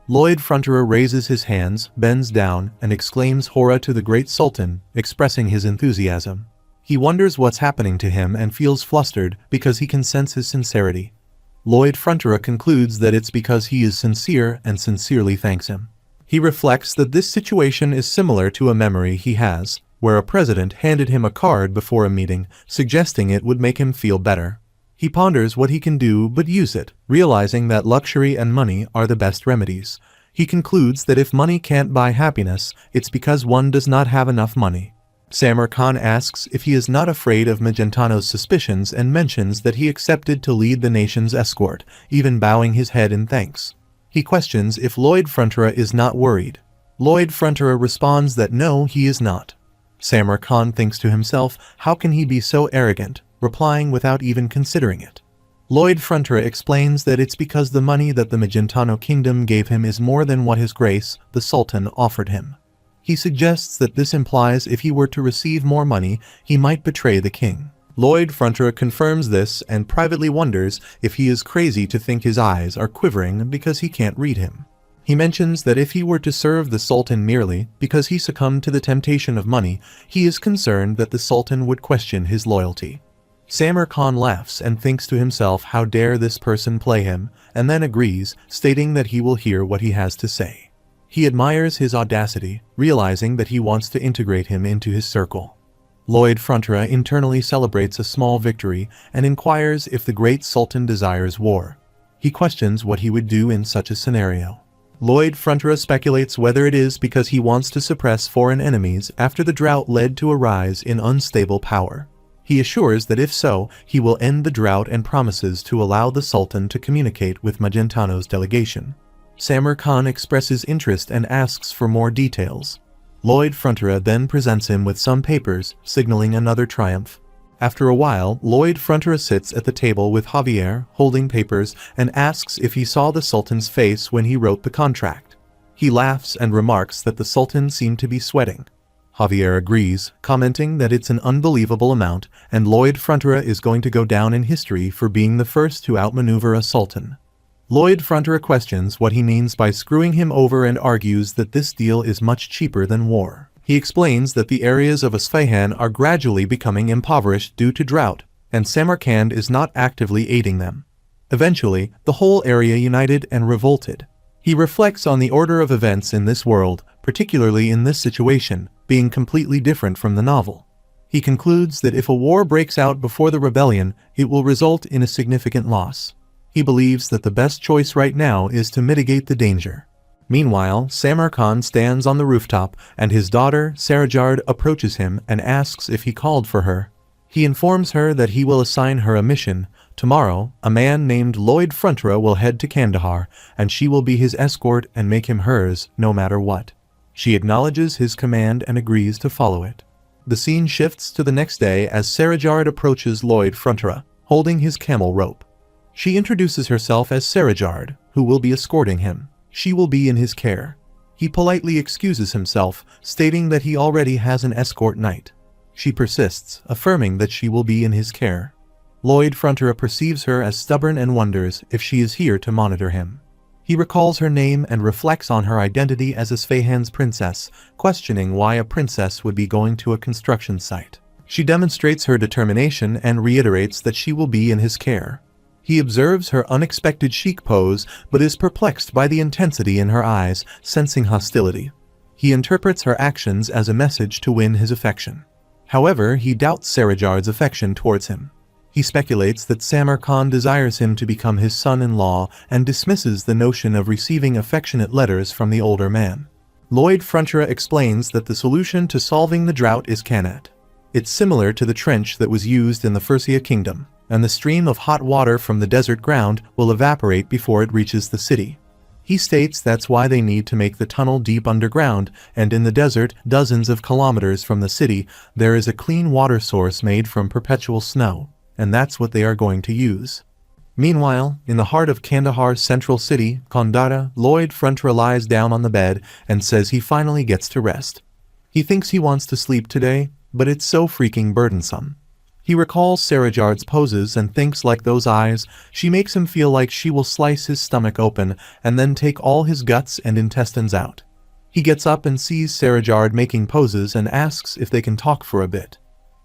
[SPEAKER 1] Lloyd Frontera raises his hands, bends down, and exclaims Hora to the great Sultan, expressing his enthusiasm. He wonders what's happening to him and feels flustered because he can sense his sincerity. Lloyd Frontera concludes that it's because he is sincere and sincerely thanks him. He reflects that this situation is similar to a memory he has, where a president handed him a card before a meeting, suggesting it would make him feel better. He ponders what he can do but use it, realizing that luxury and money are the best remedies. He concludes that if money can't buy happiness, it's because one does not have enough money. Samar Khan asks if he is not afraid of Magentano's suspicions and mentions that he accepted to lead the nation's escort, even bowing his head in thanks. He questions if Lloyd Frontera is not worried. Lloyd Frontera responds that no, he is not. Samar Khan thinks to himself, how can he be so arrogant, replying without even considering it. Lloyd Frontera explains that it's because the money that the Magentano kingdom gave him is more than what His Grace, the Sultan, offered him. He suggests that this implies if he were to receive more money, he might betray the king. Lloyd Frontera confirms this and privately wonders if he is crazy to think his eyes are quivering because he can't read him. He mentions that if he were to serve the Sultan merely because he succumbed to the temptation of money, he is concerned that the Sultan would question his loyalty. Samar Khan laughs and thinks to himself how dare this person play him, and then agrees, stating that he will hear what he has to say. He admires his audacity, realizing that he wants to integrate him into his circle. Lloyd Frontera internally celebrates a small victory and inquires if the great Sultan desires war. He questions what he would do in such a scenario. Lloyd Frontera speculates whether it is because he wants to suppress foreign enemies after the drought led to a rise in unstable power. He assures that if so, he will end the drought and promises to allow the Sultan to communicate with Magentano's delegation. Samar Khan expresses interest and asks for more details. Lloyd Frontera then presents him with some papers, signaling another triumph. After a while, Lloyd Frontera sits at the table with Javier, holding papers, and asks if he saw the Sultan's face when he wrote the contract. He laughs and remarks that the Sultan seemed to be sweating. Javier agrees, commenting that it's an unbelievable amount, and Lloyd Frontera is going to go down in history for being the first to outmaneuver a Sultan. Lloyd Frontera questions what he means by screwing him over and argues that this deal is much cheaper than war. He explains that the areas of Isfahan are gradually becoming impoverished due to drought, and Samarkand is not actively aiding them. Eventually, the whole area united and revolted. He reflects on the order of events in this world, particularly in this situation, being completely different from the novel. He concludes that if a war breaks out before the rebellion, it will result in a significant loss. He believes that the best choice right now is to mitigate the danger. Meanwhile, Samar Khan stands on the rooftop, and his daughter, Sarajard, approaches him and asks if he called for her. He informs her that he will assign her a mission. Tomorrow, a man named Lloyd Frontera will head to Kandahar, and she will be his escort and make him hers, no matter what. She acknowledges his command and agrees to follow it. The scene shifts to the next day as Sarajard approaches Lloyd Frontera, holding his camel rope. She introduces herself as Sarajard, who will be escorting him. She will be in his care. He politely excuses himself, stating that he already has an escort knight. She persists, affirming that she will be in his care. Lloyd Frontera perceives her as stubborn and wonders if she is here to monitor him. He recalls her name and reflects on her identity as Isfahan's princess, questioning why a princess would be going to a construction site. She demonstrates her determination and reiterates that she will be in his care. He observes her unexpected chic pose, but is perplexed by the intensity in her eyes, sensing hostility. He interprets her actions as a message to win his affection. However, he doubts Sarajard's affection towards him. He speculates that Samar Khan desires him to become his son-in-law and dismisses the notion of receiving affectionate letters from the older man. Lloyd Frontera explains that the solution to solving the drought is Kanat. It's similar to the trench that was used in the Fursia kingdom, and the stream of hot water from the desert ground will evaporate before it reaches the city. He states that's why they need to make the tunnel deep underground, and in the desert, dozens of kilometers from the city, there is a clean water source made from perpetual snow, and that's what they are going to use. Meanwhile, in the heart of Kandahar's central city, Kandahar, Lloyd Frontera lies down on the bed and says he finally gets to rest. He thinks he wants to sleep today, but it's so freaking burdensome. He recalls Sarajard's poses and thinks, like those eyes, she makes him feel like she will slice his stomach open and then take all his guts and intestines out. He gets up and sees Sarajard making poses and asks if they can talk for a bit.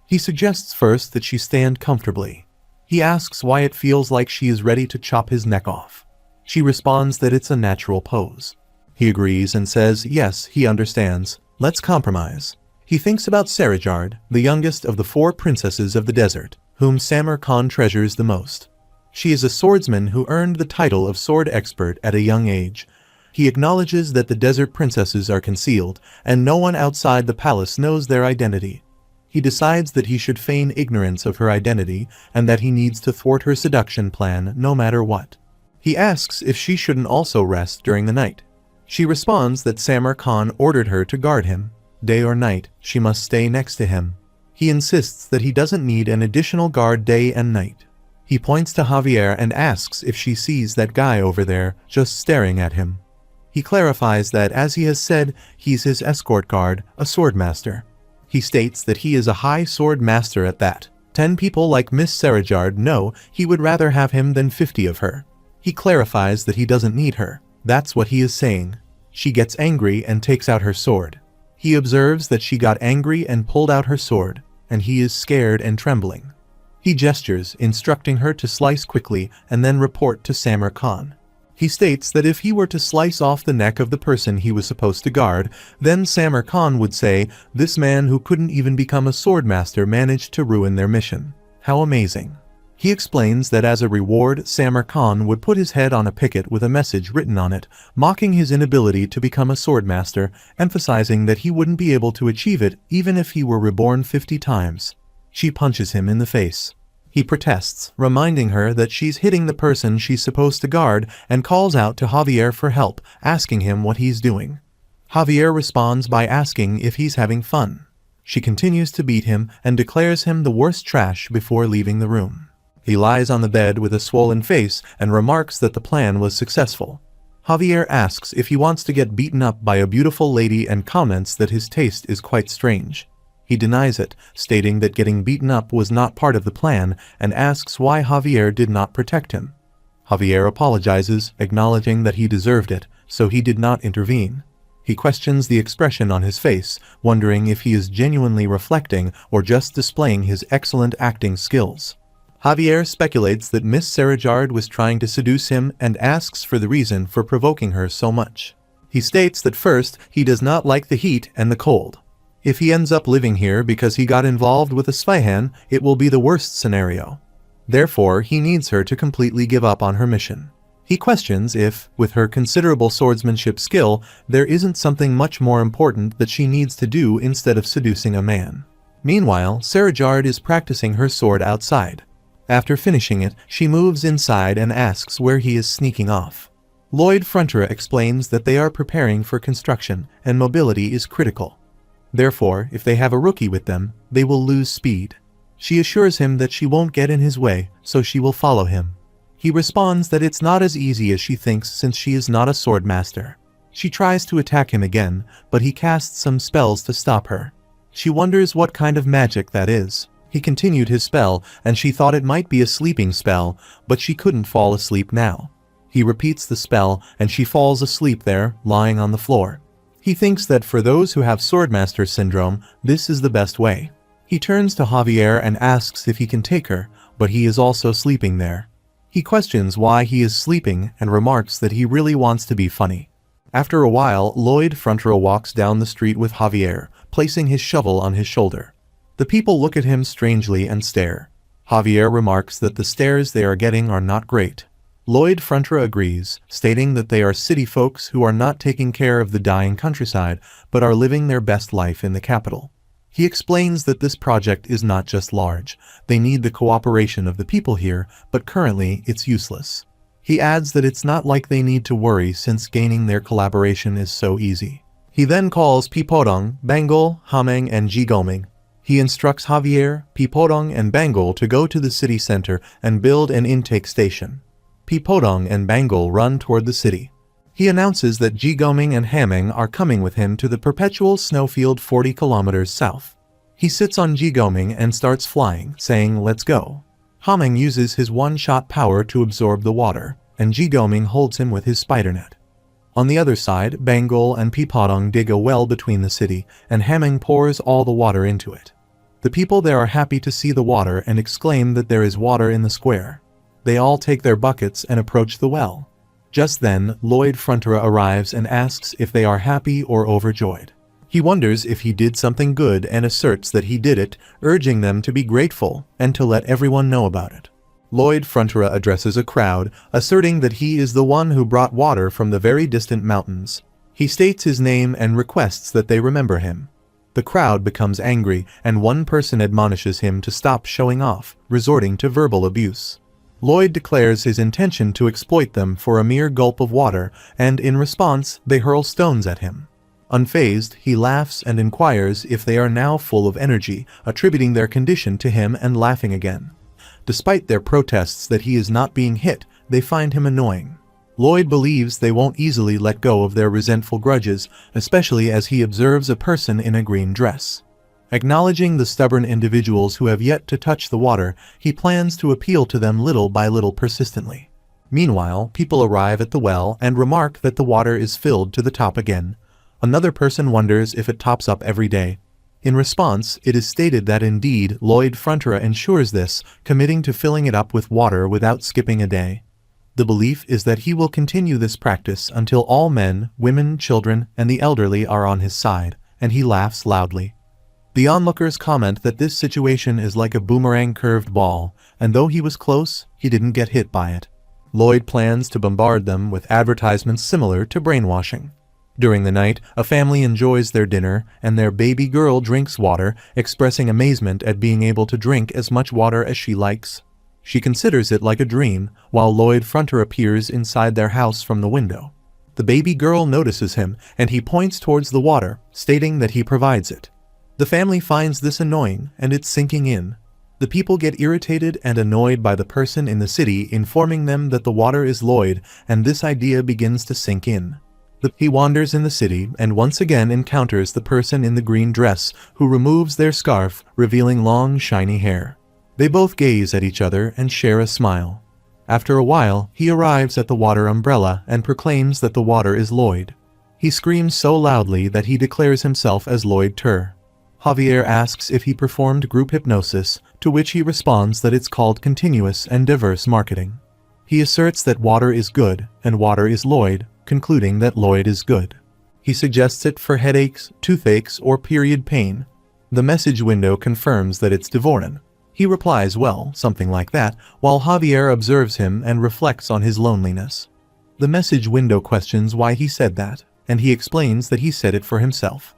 [SPEAKER 1] He suggests first that she stand comfortably. He asks why it feels like she is ready to chop his neck off. She responds that it's a natural pose. He agrees and says yes, he understands. Let's compromise. He thinks about Sarajard, the youngest of the 4 princesses of the desert, whom Samar Khan treasures the most. She is a swordsman who earned the title of sword expert at a young age. He acknowledges that the desert princesses are concealed, and no one outside the palace knows their identity. He decides that he should feign ignorance of her identity, and that he needs to thwart her seduction plan no matter what. He asks if she shouldn't also rest during the night. She responds that Samar Khan ordered her to guard him. Day or night, she must stay next to him. He insists that he doesn't need an additional guard day and night. He points to Javier and asks if she sees that guy over there, just staring at him. He clarifies that, as he has said, he's his escort guard, a swordmaster. He states that he is a high sword master at that. 10 people like Miss Sarajard know he would rather have him than 50 of her. He clarifies that he doesn't need her. That's what he is saying. She gets angry and takes out her sword. He observes that she got angry and pulled out her sword, and he is scared and trembling. He gestures, instructing her to slice quickly and then report to Samar Khan. He states that if he were to slice off the neck of the person he was supposed to guard, then Samar Khan would say, "This man who couldn't even become a swordmaster managed to ruin their mission. How amazing." He explains that as a reward, Samar Khan would put his head on a picket with a message written on it, mocking his inability to become a swordmaster, emphasizing that he wouldn't be able to achieve it even if he were reborn 50 times. She punches him in the face. He protests, reminding her that she's hitting the person she's supposed to guard, and calls out to Javier for help, asking him what he's doing. Javier responds by asking if he's having fun. She continues to beat him and declares him the worst trash before leaving the room. He lies on the bed with a swollen face and remarks that the plan was successful. Javier asks if he wants to get beaten up by a beautiful lady and comments that his taste is quite strange. He denies it, stating that getting beaten up was not part of the plan, and asks why Javier did not protect him. Javier apologizes, acknowledging that he deserved it, so he did not intervene. He questions the expression on his face, wondering if he is genuinely reflecting or just displaying his excellent acting skills. Javier speculates that Miss Sarajard was trying to seduce him and asks for the reason for provoking her so much. He states that first, he does not like the heat and the cold. If he ends up living here because he got involved with Isfahan, it will be the worst scenario. Therefore, he needs her to completely give up on her mission. He questions if, with her considerable swordsmanship skill, there isn't something much more important that she needs to do instead of seducing a man. Meanwhile, Sarajard is practicing her sword outside. After finishing it, she moves inside and asks where he is sneaking off. Lloyd Frontera explains that they are preparing for construction, and mobility is critical. Therefore, if they have a rookie with them, they will lose speed. She assures him that she won't get in his way, so she will follow him. He responds that it's not as easy as she thinks since she is not a sword master. She tries to attack him again, but he casts some spells to stop her. She wonders what kind of magic that is. He continued his spell, and she thought it might be a sleeping spell, but she couldn't fall asleep now. He repeats the spell, and she falls asleep there, lying on the floor. He thinks that for those who have Swordmaster Syndrome, this is the best way. He turns to Javier and asks if he can take her, but he is also sleeping there. He questions why he is sleeping and remarks that he really wants to be funny. After a while, Lloyd Frontrow walks down the street with Javier, placing his shovel on his shoulder. The people look at him strangely and stare. Javier remarks that the stares they are getting are not great. Lloyd Frontrow agrees, stating that they are city folks who are not taking care of the dying countryside, but are living their best life in the capital. He explains that this project is not just large. They need the cooperation of the people here, but currently it's useless. He adds that it's not like they need to worry since gaining their collaboration is so easy. He then calls Pipodong, Bangol, Hameng, and Jigoming. He instructs Javier, Pipodong, and Bangol to go to the city center and build an intake station. Pipodong and Bangol run toward the city. He announces that Jigoming and Hameng are coming with him to the perpetual snowfield 40 kilometers south. He sits on Jigoming and starts flying, saying, "Let's go." Hameng uses his one-shot power to absorb the water, and Jigoming holds him with his spider net. On the other side, Bangol and Pipodong dig a well between the city, and Hameng pours all the water into it. The people there are happy to see the water and exclaim that there is water in the square. They all take their buckets and approach the well. Just then, Lloyd Frontrow arrives and asks if they are happy or overjoyed. He wonders if he did something good and asserts that he did it, urging them to be grateful and to let everyone know about it. Lloyd Frontrow addresses a crowd, asserting that he is the one who brought water from the very distant mountains. He states his name and requests that they remember him. The crowd becomes angry, and one person admonishes him to stop showing off, resorting to verbal abuse. Lloyd declares his intention to exploit them for a mere gulp of water, and in response, they hurl stones at him. Unfazed, he laughs and inquires if they are now full of energy, attributing their condition to him and laughing again. Despite their protests that he is not being hit, they find him annoying. Lloyd believes they won't easily let go of their resentful grudges, especially as he observes a person in a green dress. Acknowledging the stubborn individuals who have yet to touch the water, he plans to appeal to them little by little persistently. Meanwhile, people arrive at the well and remark that the water is filled to the top again. Another person wonders if it tops up every day. In response, it is stated that indeed Lloyd Frontrow ensures this, committing to filling it up with water without skipping a day. The belief is that he will continue this practice until all men, women, children, and the elderly are on his side, and he laughs loudly. The onlookers comment that this situation is like a boomerang curved ball, and though he was close, he didn't get hit by it. Lloyd plans to bombard them with advertisements similar to brainwashing. During the night, a family enjoys their dinner, and their baby girl drinks water, expressing amazement at being able to drink as much water as she likes. She considers it like a dream, while Lloyd Frontrow appears inside their house from the window. The baby girl notices him, and he points towards the water, stating that he provides it. The family finds this annoying, and it's sinking in. The people get irritated and annoyed by the person in the city informing them that the water is Lloyd, and this idea begins to sink in. He wanders in the city and once again encounters the person in the green dress, who removes their scarf, revealing long, shiny hair. They both gaze at each other and share a smile. After a while, he arrives at the water umbrella and proclaims that the water is Lloyd. He screams so loudly that he declares himself as Lloyd Tur. Javier asks if he performed group hypnosis, to which he responds that it's called continuous and diverse marketing. He asserts that water is good, and water is Lloyd, concluding that Lloyd is good. He suggests it for headaches, toothaches, or period pain. The message window confirms that it's Devorin. He replies, well, something like that, while Javier observes him and reflects on his loneliness. The message window questions why he said that, and he explains that he said it for himself.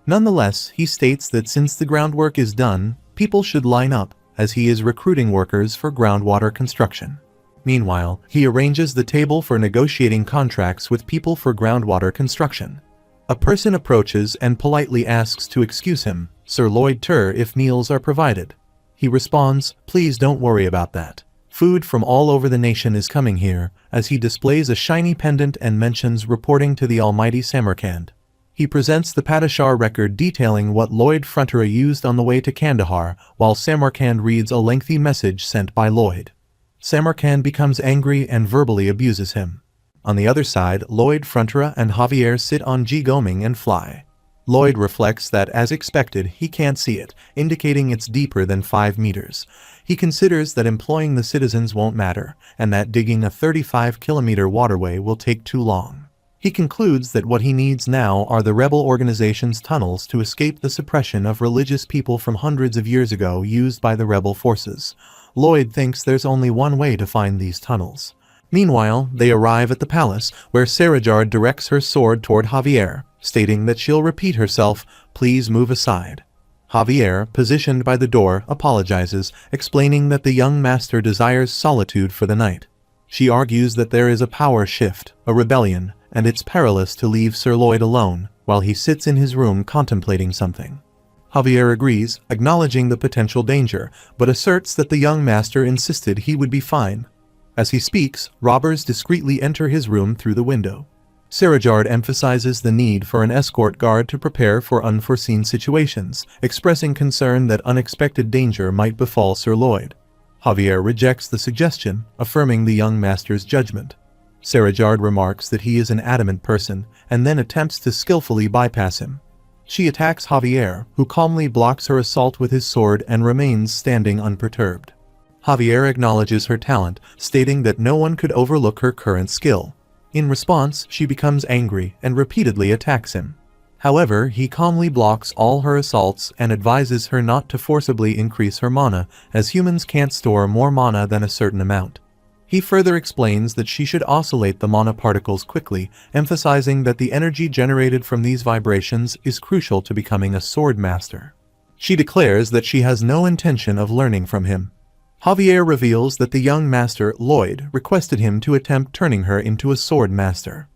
[SPEAKER 1] Nonetheless, he states that since the groundwork is done, people should line up, as he is recruiting workers for groundwater construction. Meanwhile, he arranges the table for negotiating contracts with people for groundwater construction. A person approaches and politely asks to excuse him, Sir Lloyd Tur, if meals are provided. He responds, please don't worry about that. Food from all over the nation is coming here, as he displays a shiny pendant and mentions reporting to the almighty Samarkand. He presents the Padishar record detailing what Lloyd Fronterer used on the way to Kandahar, while Samarkand reads a lengthy message sent by Lloyd. Samarkand becomes angry and verbally abuses him. On the other side, Lloyd Fronterer and Javier sit on Goming and fly. Lloyd reflects that, as expected, he can't see it, indicating it's deeper than 5 meters. He considers that employing the citizens won't matter, and that digging a 35-kilometer waterway will take too long. He concludes that what he needs now are the rebel organization's tunnels to escape the suppression of religious people from hundreds of years ago used by the rebel forces. Lloyd thinks there's only one way to find these tunnels. Meanwhile, they arrive at the palace, where Sarajard directs her sword toward Javier, stating that she'll repeat herself, "Please move aside." Javier, positioned by the door, apologizes, explaining that the young master desires solitude for the night. She argues that there is a power shift, a rebellion, and it's perilous to leave Sir Lloyd alone, while he sits in his room contemplating something. Javier agrees, acknowledging the potential danger, but asserts that the young master insisted he would be fine. As he speaks, robbers discreetly enter his room through the window. Sarajard emphasizes the need for an escort guard to prepare for unforeseen situations, expressing concern that unexpected danger might befall Sir Lloyd. Javier rejects the suggestion, affirming the young master's judgment. Sarajard remarks that he is an adamant person, and then attempts to skillfully bypass him. She attacks Javier, who calmly blocks her assault with his sword and remains standing unperturbed. Javier acknowledges her talent, stating that no one could overlook her current skill. In response, she becomes angry and repeatedly attacks him. However, he calmly blocks all her assaults and advises her not to forcibly increase her mana, as humans can't store more mana than a certain amount. He further explains that she should oscillate the mana particles quickly, emphasizing that the energy generated from these vibrations is crucial to becoming a sword master. She declares that she has no intention of learning from him. Javier reveals that the young master, Lloyd, requested him to attempt turning her into a sword master.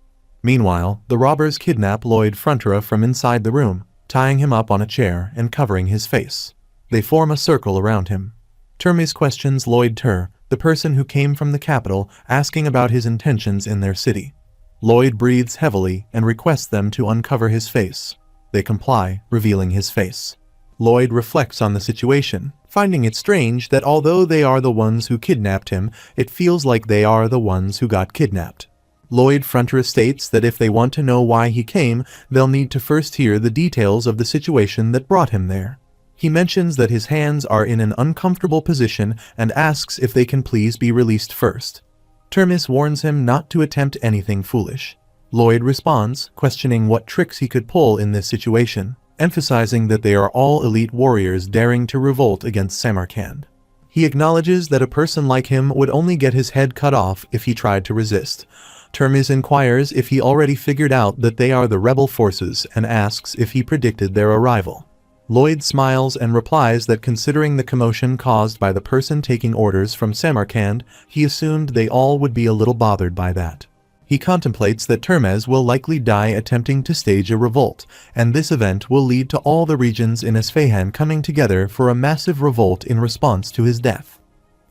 [SPEAKER 1] Meanwhile, the robbers kidnap Lloyd Fronterer from inside the room, tying him up on a chair and covering his face. They form a circle around him. Termes questions Lloyd Tur, the person who came from the capital, asking about his intentions in their city. Lloyd breathes heavily and requests them to uncover his face. They comply, revealing his face. Lloyd reflects on the situation, finding it strange that although they are the ones who kidnapped him, it feels like they are the ones who got kidnapped. Lloyd Fronterer states that if they want to know why he came, they'll need to first hear the details of the situation that brought him there. He mentions that his hands are in an uncomfortable position and asks if they can please be released first. Termes warns him not to attempt anything foolish. Lloyd responds, questioning what tricks he could pull in this situation, emphasizing that they are all elite warriors daring to revolt against Samarkand. He acknowledges that a person like him would only get his head cut off if he tried to resist. Termes inquires if he already figured out that they are the rebel forces and asks if he predicted their arrival. Lloyd smiles and replies that considering the commotion caused by the person taking orders from Samarkand, he assumed they all would be a little bothered by that. He contemplates that Termes will likely die attempting to stage a revolt, and this event will lead to all the regions in Esfahan coming together for a massive revolt in response to his death.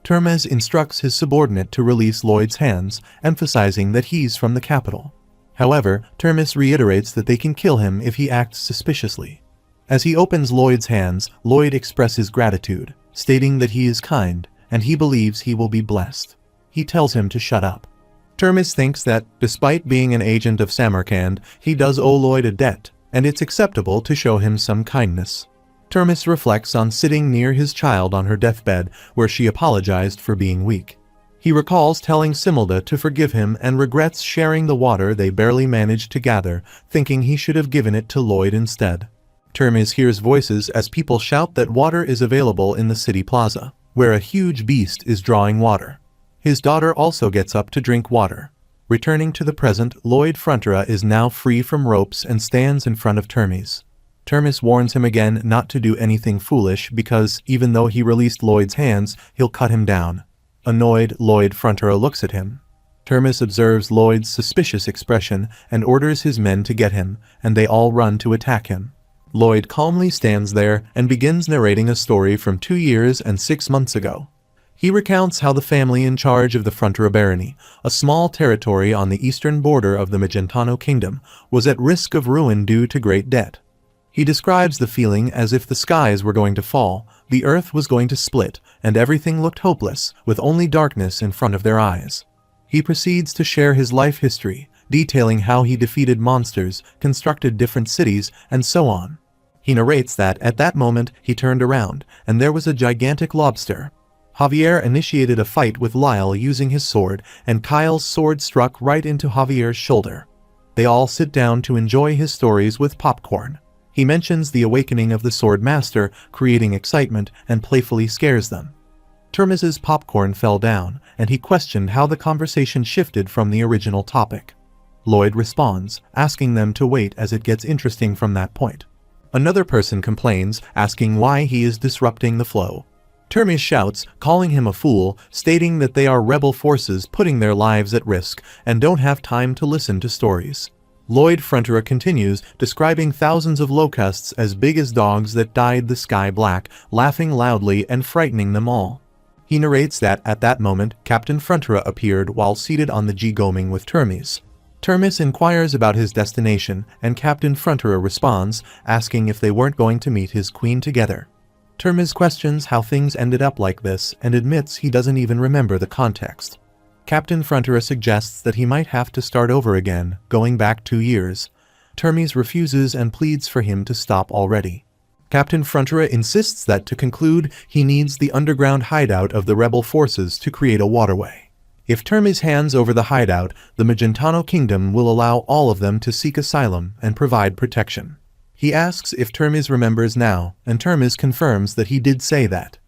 [SPEAKER 1] Termes instructs his subordinate to release Lloyd's hands, emphasizing that he's from the capital. However, Termes reiterates that they can kill him if he acts suspiciously. As he opens Lloyd's hands, Lloyd expresses gratitude, stating that he is kind, and he believes he will be blessed. He tells him to shut up. Termes thinks that, despite being an agent of Samarkand, he does owe Lloyd a debt, and it's acceptable to show him some kindness. Termes reflects on sitting near his child on her deathbed, where she apologized for being weak. He recalls telling Similda to forgive him and regrets sharing the water they barely managed to gather, thinking he should have given it to Lloyd instead. Termes hears voices as people shout that water is available in the city plaza, where a huge beast is drawing water. His daughter also gets up to drink water. Returning to the present, Lloyd Fronterer is now free from ropes and stands in front of Termes. Termes warns him again not to do anything foolish because, even though he released Lloyd's hands, he'll cut him down. Annoyed, Lloyd Fronterer looks at him. Termes observes Lloyd's suspicious expression and orders his men to get him, and they all run to attack him. Lloyd calmly stands there and begins narrating a story from 2 years and 6 months ago. He recounts how the family in charge of the Frontiera barony, a small territory on the eastern border of the Magentano kingdom, was at risk of ruin due to great debt. He describes the feeling as if the skies were going to fall, the earth was going to split, and everything looked hopeless, with only darkness in front of their eyes. He proceeds to share his life history, detailing how he defeated monsters, constructed different cities, and so on. He narrates that at that moment he turned around, and there was a gigantic lobster. Javier initiated a fight with Lyle using his sword, and Kyle's sword struck right into Javier's shoulder. They all sit down to enjoy his stories with popcorn. He mentions the awakening of the sword master, creating excitement, and playfully scares them. Termis's popcorn fell down, and he questioned how the conversation shifted from the original topic. Lloyd responds, asking them to wait as it gets interesting from that point. Another person complains, asking why he is disrupting the flow. Termis shouts, calling him a fool, stating that they are rebel forces putting their lives at risk and don't have time to listen to stories. Lloyd Frontiera continues, describing thousands of locusts as big as dogs that dyed the sky black, laughing loudly and frightening them all. He narrates that at that moment, Captain Frontiera appeared while seated on the G-Goming with Termis. Termis inquires about his destination, and Captain Frontiera responds, asking if they weren't going to meet his queen together. Termis questions how things ended up like this and admits he doesn't even remember the context. Captain Frontiera suggests that he might have to start over again, going back 2 years. Termis refuses and pleads for him to stop already. Captain Frontiera insists that to conclude, he needs the underground hideout of the rebel forces to create a waterway. If Termis hands over the hideout, the Magentano kingdom will allow all of them to seek asylum and provide protection. He asks if Termis remembers now, and Termis confirms that he did say that.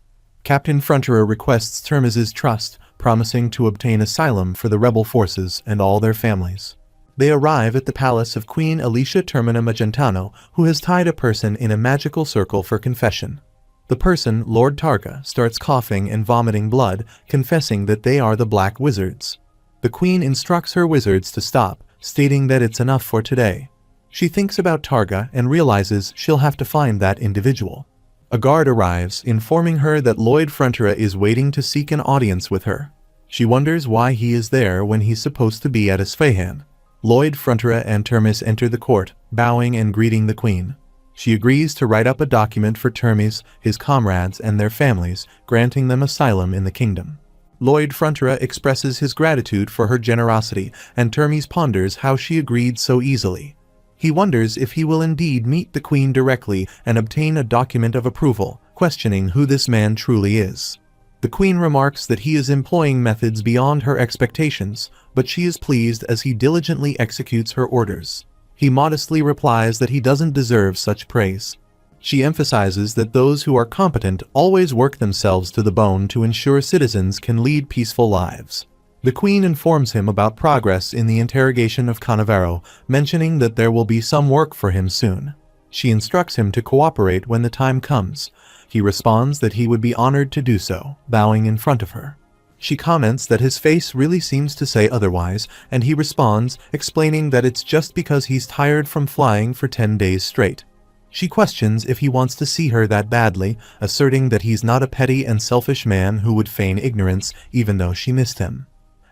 [SPEAKER 1] Captain Frontiera requests Termis's trust, promising to obtain asylum for the rebel forces and all their families. They arrive at the palace of Queen Alicia Termina Magentano, who has tied a person in a magical circle for confession. The person, Lord Targa, starts coughing and vomiting blood, confessing that they are the Black Wizards. The queen instructs her wizards to stop, stating that it's enough for today. She thinks about Targa and realizes she'll have to find that individual. A guard arrives, informing her that Lloyd Frontiera is waiting to seek an audience with her. She wonders why he is there when he's supposed to be at Isfahan. Lloyd Frontiera and Termis enter the court, bowing and greeting the queen. She agrees to write up a document for Termis, his comrades, and their families, granting them asylum in the kingdom. Lloyd Frontiera expresses his gratitude for her generosity, and Termis ponders how she agreed so easily. He wonders if he will indeed meet the queen directly and obtain a document of approval, questioning who this man truly is. The queen remarks that he is employing methods beyond her expectations, but she is pleased as he diligently executes her orders. He modestly replies that he doesn't deserve such praise. She emphasizes that those who are competent always work themselves to the bone to ensure citizens can lead peaceful lives. The queen informs him about progress in the interrogation of Cannavaro, mentioning that there will be some work for him soon. She instructs him to cooperate when the time comes. He responds that he would be honored to do so, bowing in front of her. She comments that his face really seems to say otherwise, and he responds, explaining that it's just because he's tired from flying for 10 days straight. She questions if he wants to see her that badly, asserting that he's not a petty and selfish man who would feign ignorance even though she missed him.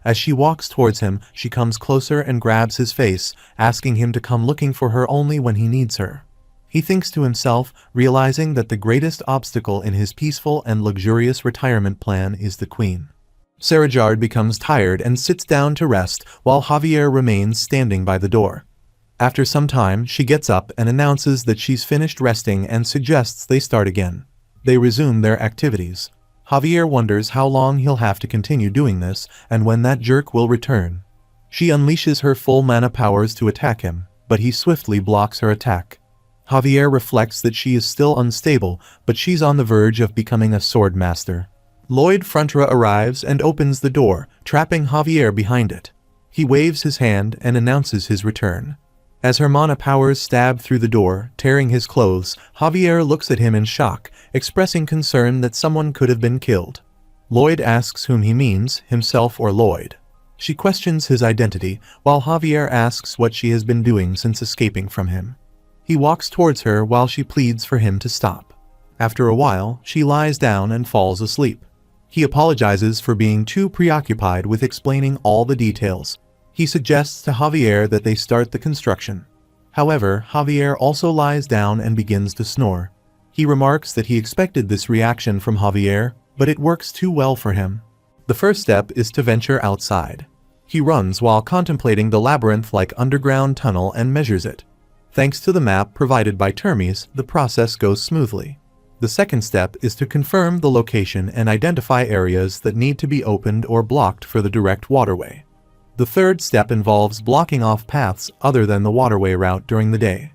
[SPEAKER 1] As she walks towards him, she comes closer and grabs his face, asking him to come looking for her only when he needs her. He thinks to himself, realizing that the greatest obstacle in his peaceful and luxurious retirement plan is the queen. Sarajard becomes tired and sits down to rest, while Javier remains standing by the door. After some time, she gets up and announces that she's finished resting and suggests they start again. They resume their activities. Javier wonders how long he'll have to continue doing this and when that jerk will return. She unleashes her full mana powers to attack him, but he swiftly blocks her attack. Javier reflects that she is still unstable, but she's on the verge of becoming a sword master. Lloyd Frontiera arrives and opens the door, trapping Javier behind it. He waves his hand and announces his return. As her mana powers stab through the door, tearing his clothes, Javier looks at him in shock, expressing concern that someone could have been killed. Lloyd asks whom he means, himself or Lloyd. She questions his identity, while Javier asks what she has been doing since escaping from him. He walks towards her while she pleads for him to stop. After a while, she lies down and falls asleep. He apologizes for being too preoccupied with explaining all the details. He suggests to Javier that they start the construction. However, Javier also lies down and begins to snore. He remarks that he expected this reaction from Javier, but it works too well for him. The first step is to venture outside. He runs while contemplating the labyrinth-like underground tunnel and measures it. Thanks to the map provided by Termes, the process goes smoothly. The second step is to confirm the location and identify areas that need to be opened or blocked for the direct waterway. The third step involves blocking off paths other than the waterway route during the day.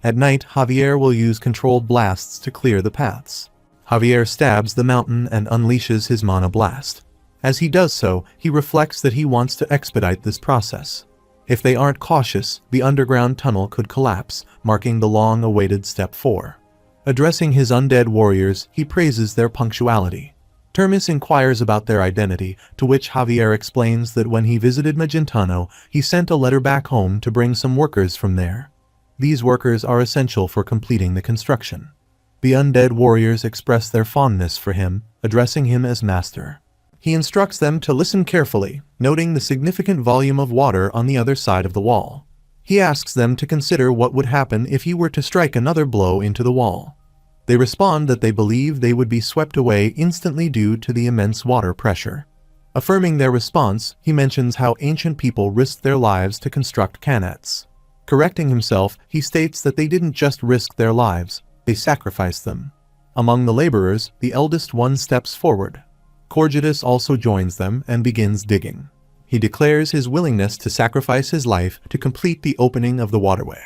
[SPEAKER 1] At night, Javier will use controlled blasts to clear the paths. Javier stabs the mountain and unleashes his mana blast. As he does so, he reflects that he wants to expedite this process. If they aren't cautious, the underground tunnel could collapse, marking the long-awaited step 4. Addressing his undead warriors, he praises their punctuality. Termes inquires about their identity, to which Javier explains that when he visited Magentano, he sent a letter back home to bring some workers from there. These workers are essential for completing the construction. The undead warriors express their fondness for him, addressing him as master. He instructs them to listen carefully, noting the significant volume of water on the other side of the wall. He asks them to consider what would happen if he were to strike another blow into the wall. They respond that they believe they would be swept away instantly due to the immense water pressure. Affirming their response, he mentions how ancient people risked their lives to construct Canets. Correcting himself, he states that they didn't just risk their lives, they sacrificed them. Among the laborers, the eldest one steps forward. Corgidus also joins them and begins digging. He declares his willingness to sacrifice his life to complete the opening of the waterway.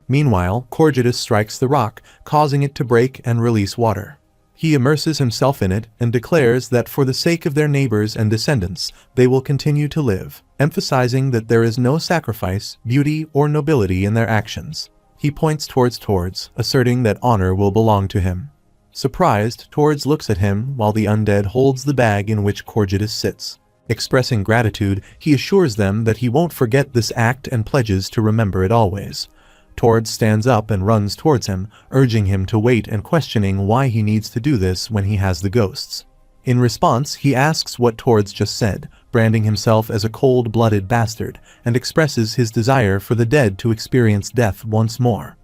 [SPEAKER 1] Meanwhile, Corgidus strikes the rock, causing it to break and release water. He immerses himself in it and declares that for the sake of their neighbors and descendants, they will continue to live, emphasizing that there is no sacrifice, beauty, or nobility in their actions. He points towards Tords, asserting that honor will belong to him. Surprised, Tords looks at him while the undead holds the bag in which Corgidus sits. Expressing gratitude, he assures them that he won't forget this act and pledges to remember it always. Tords stands up and runs towards him, urging him to wait and questioning why he needs to do this when he has the ghosts. In response, he asks what Tords just said, branding himself as a cold-blooded bastard, and expresses his desire for the dead to experience death once more.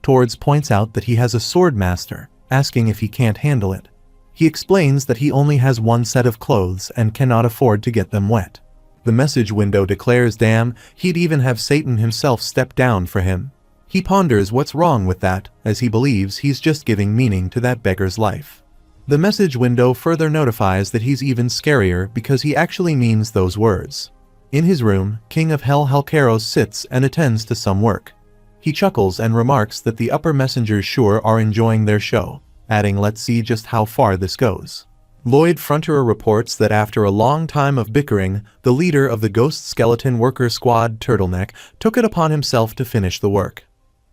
[SPEAKER 1] Tords points out that he has a sword master, asking if he can't handle it. He explains that he only has one set of clothes and cannot afford to get them wet. The message window declares damn, he'd even have Satan himself step down for him. He ponders what's wrong with that, as he believes he's just giving meaning to that beggar's life. The message window further notifies that he's even scarier because he actually means those words. In his room, King of Hell Halkaros sits and attends to some work. He chuckles and remarks that the upper messengers sure are enjoying their show, adding let's see just how far this goes. Lloyd Fronterer reports that after a long time of bickering, the leader of the Ghost Skeleton Worker Squad, Turtleneck, took it upon himself to finish the work.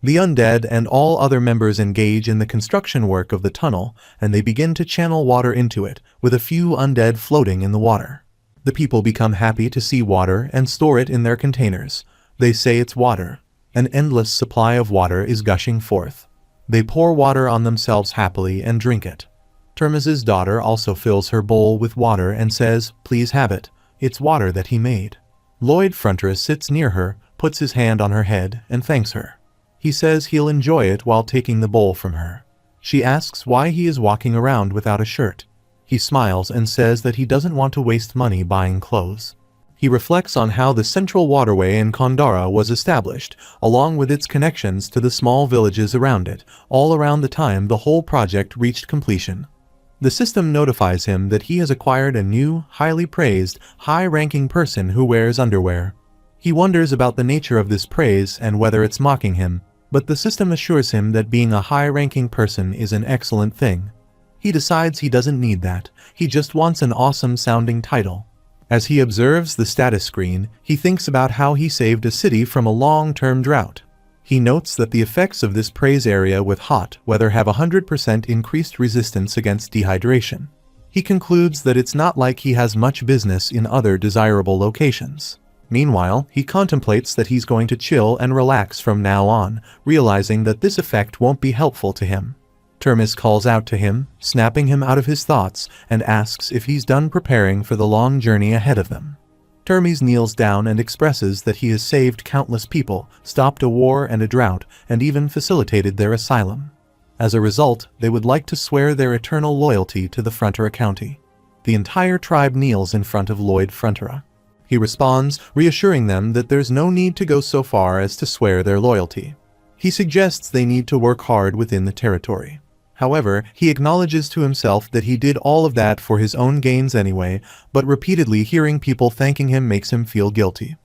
[SPEAKER 1] The undead and all other members engage in the construction work of the tunnel, and they begin to channel water into it, with a few undead floating in the water. The people become happy to see water and store it in their containers. They say it's water. An endless supply of water is gushing forth. They pour water on themselves happily and drink it. Termes' daughter also fills her bowl with water and says, "Please have it. It's water that he made." Lloyd Fronterer sits near her, puts his hand on her head, and thanks her. He says he'll enjoy it while taking the bowl from her. She asks why he is walking around without a shirt. He smiles and says that he doesn't want to waste money buying clothes. He reflects on how the central waterway in Kandara was established, along with its connections to the small villages around it, all around the time the whole project reached completion. The system notifies him that he has acquired a new, highly praised, high-ranking person who wears underwear. He wonders about the nature of this praise and whether it's mocking him, but the system assures him that being a high-ranking person is an excellent thing. He decides he doesn't need that, he just wants an awesome-sounding title. As he observes the status screen, he thinks about how he saved a city from a long-term drought. He notes that the effects of this praise area with hot weather have 100% increased resistance against dehydration. He concludes that it's not like he has much business in other desirable locations. Meanwhile, he contemplates that he's going to chill and relax from now on, realizing that this effect won't be helpful to him. Termis calls out to him, snapping him out of his thoughts, and asks if he's done preparing for the long journey ahead of them. Termes kneels down and expresses that he has saved countless people, stopped a war and a drought, and even facilitated their asylum. As a result, they would like to swear their eternal loyalty to the Frontera County. The entire tribe kneels in front of Lloyd Frontera. He responds, reassuring them that there's no need to go so far as to swear their loyalty. He suggests they need to work hard within the territory. However, he acknowledges to himself that he did all of that for his own gains anyway, but repeatedly hearing people thanking him makes him feel guilty.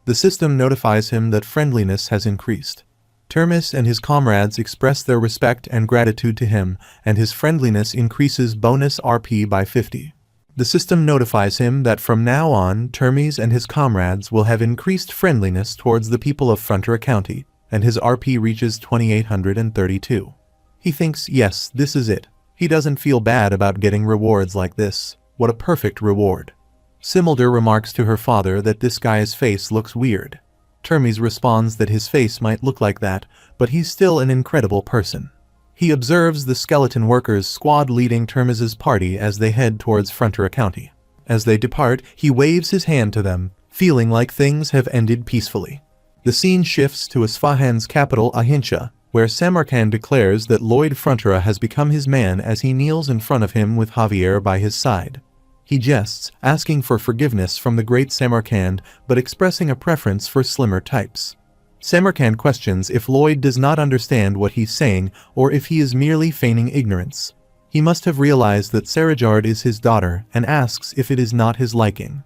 [SPEAKER 1] The system notifies him that friendliness has increased. Termis and his comrades express their respect and gratitude to him, and his friendliness increases bonus RP by 50. The system notifies him that from now on, Termes and his comrades will have increased friendliness towards the people of Frontera County, and his RP reaches 2832. He thinks, yes, this is it. He doesn't feel bad about getting rewards like this. What a perfect reward. Similder remarks to her father that this guy's face looks weird. Termes responds that his face might look like that, but he's still an incredible person. He observes the skeleton workers squad leading Termes's party as they head towards Frontera County. As they depart, he waves his hand to them, feeling like things have ended peacefully. The scene shifts to Isfahan's capital Ahinsha, where Samarkand declares that Lloyd Frontera has become his man as he kneels in front of him with Javier by his side. He jests, asking for forgiveness from the great Samarkand, but expressing a preference for slimmer types. Samarkand questions if Lloyd does not understand what he's saying or if he is merely feigning ignorance. He must have realized that Sarajard is his daughter and asks if it is not his liking.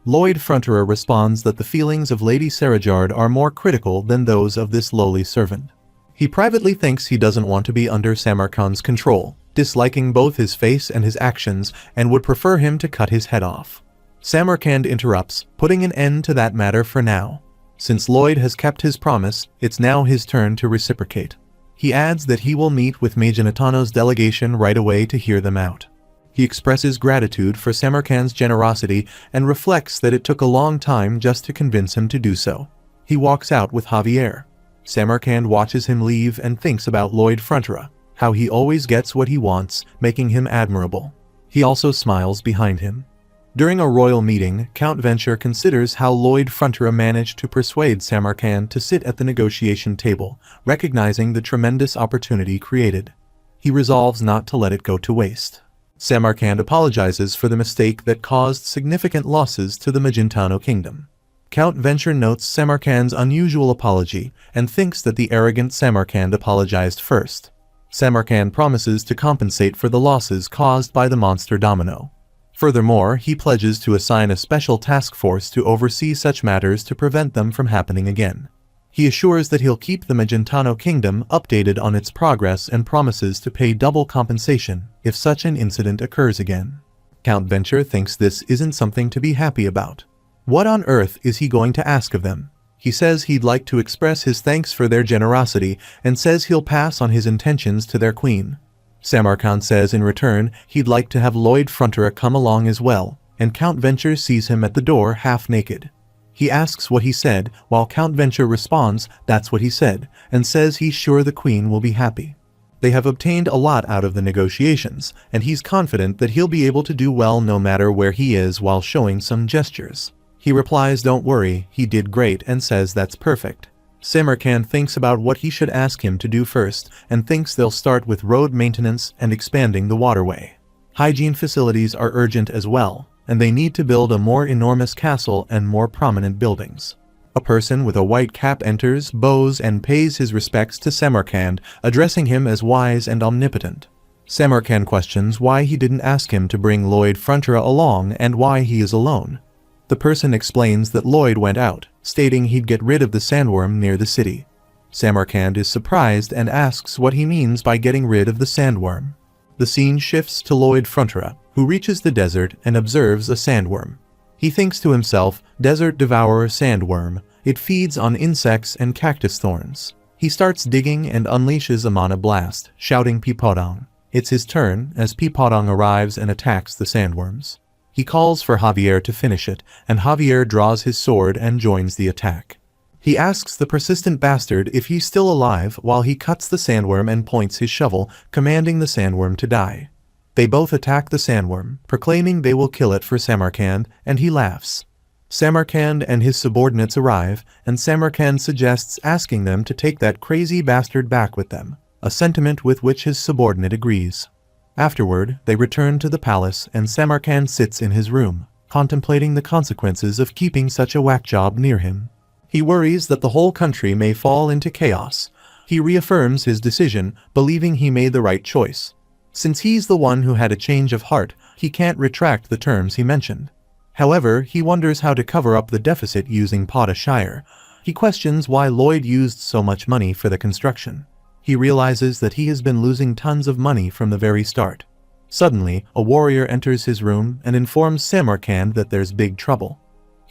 [SPEAKER 1] Lloyd Frontera responds that the feelings of Lady Sarajard are more critical than those of this lowly servant. He privately thinks he doesn't want to be under Samarkand's control, disliking both his face and his actions, and would prefer him to cut his head off. Samarkand interrupts, putting an end to that matter for now. Since Lloyd has kept his promise, it's now his turn to reciprocate. He adds that he will meet with Majanatano's delegation right away to hear them out. He expresses gratitude for Samarkand's generosity and reflects that it took a long time just to convince him to do so. He walks out with Javier. Samarkand watches him leave and thinks about Lloyd Frontera, how he always gets what he wants, making him admirable. He also smiles behind him. During a royal meeting, Count Venture considers how Lloyd Frontera managed to persuade Samarkand to sit at the negotiation table, recognizing the tremendous opportunity created. He resolves not to let it go to waste. Samarkand apologizes for the mistake that caused significant losses to the Magentano kingdom. Count Venture notes Samarkand's unusual apology and thinks that the arrogant Samarkand apologized first. Samarkand promises to compensate for the losses caused by the monster Domino. Furthermore, he pledges to assign a special task force to oversee such matters to prevent them from happening again. He assures that he'll keep the Magentano kingdom updated on its progress and promises to pay double compensation if such an incident occurs again. Count Venture thinks this isn't something to be happy about. What on earth is he going to ask of them? He says he'd like to express his thanks for their generosity and says he'll pass on his intentions to their queen. Samarkand says in return he'd like to have Lloyd Frontera come along as well, and Count Venture sees him at the door half naked. He asks what he said, while Count Venture responds that's what he said, and says he's sure the queen will be happy. They have obtained a lot out of the negotiations, and he's confident that he'll be able to do well no matter where he is while showing some gestures. He replies don't worry, he did great, and says that's perfect. Samarkand thinks about what he should ask him to do first, and thinks they'll start with road maintenance and expanding the waterway. Hygiene facilities are urgent as well, and they need to build a more enormous castle and more prominent buildings. A person with a white cap enters, bows, and pays his respects to Samarkand, addressing him as wise and omnipotent. Samarkand questions why he didn't ask him to bring Lloyd Frontera along and why he is alone. The person explains that Lloyd went out, stating he'd get rid of the sandworm near the city. Samarkand is surprised and asks what he means by getting rid of the sandworm. The scene shifts to Lloyd Frontera, who reaches the desert and observes a sandworm. He thinks to himself, desert devourer sandworm, it feeds on insects and cactus thorns. He starts digging and unleashes a mana blast, shouting Pipodong. It's his turn as Pipodong arrives and attacks the sandworms. He calls for Javier to finish it, and Javier draws his sword and joins the attack. He asks the persistent bastard if he's still alive while he cuts the sandworm and points his shovel, commanding the sandworm to die. They both attack the sandworm, proclaiming they will kill it for Samarkand, and he laughs. Samarkand and his subordinates arrive, and Samarkand suggests asking them to take that crazy bastard back with them, a sentiment with which his subordinate agrees. Afterward, they return to the palace and Samarkand sits in his room, contemplating the consequences of keeping such a whack job near him. He worries that the whole country may fall into chaos. He reaffirms his decision, believing he made the right choice. Since he's the one who had a change of heart, he can't retract the terms he mentioned. However, he wonders how to cover up the deficit using Potta Shire. He questions why Lloyd used so much money for the construction. He realizes that he has been losing tons of money from the very start. Suddenly, a warrior enters his room and informs Samarkand that there's big trouble.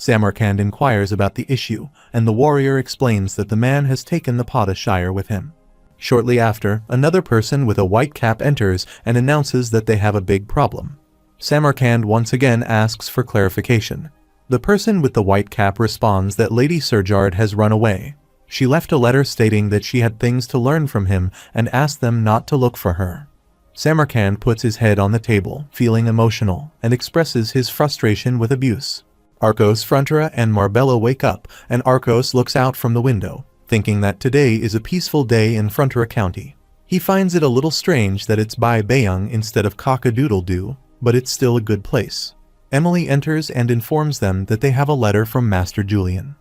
[SPEAKER 1] Samarkand inquires about the issue, and the warrior explains that the man has taken the Potta Shire with him. Shortly after, another person with a white cap enters and announces that they have a big problem. Samarkand once again asks for clarification. The person with the white cap responds that Lady Surjard has run away. She left a letter stating that she had things to learn from him and asked them not to look for her. Samarkand puts his head on the table, feeling emotional, and expresses his frustration with abuse. Arcos, Frontera, and Marbella wake up, and Arcos looks out from the window, thinking that today is a peaceful day in Frontera County. He finds it a little strange that it's by Bayung instead of Cock-a-doodle-doo, but it's still a good place. Emily enters and informs them that they have a letter from Master Julian.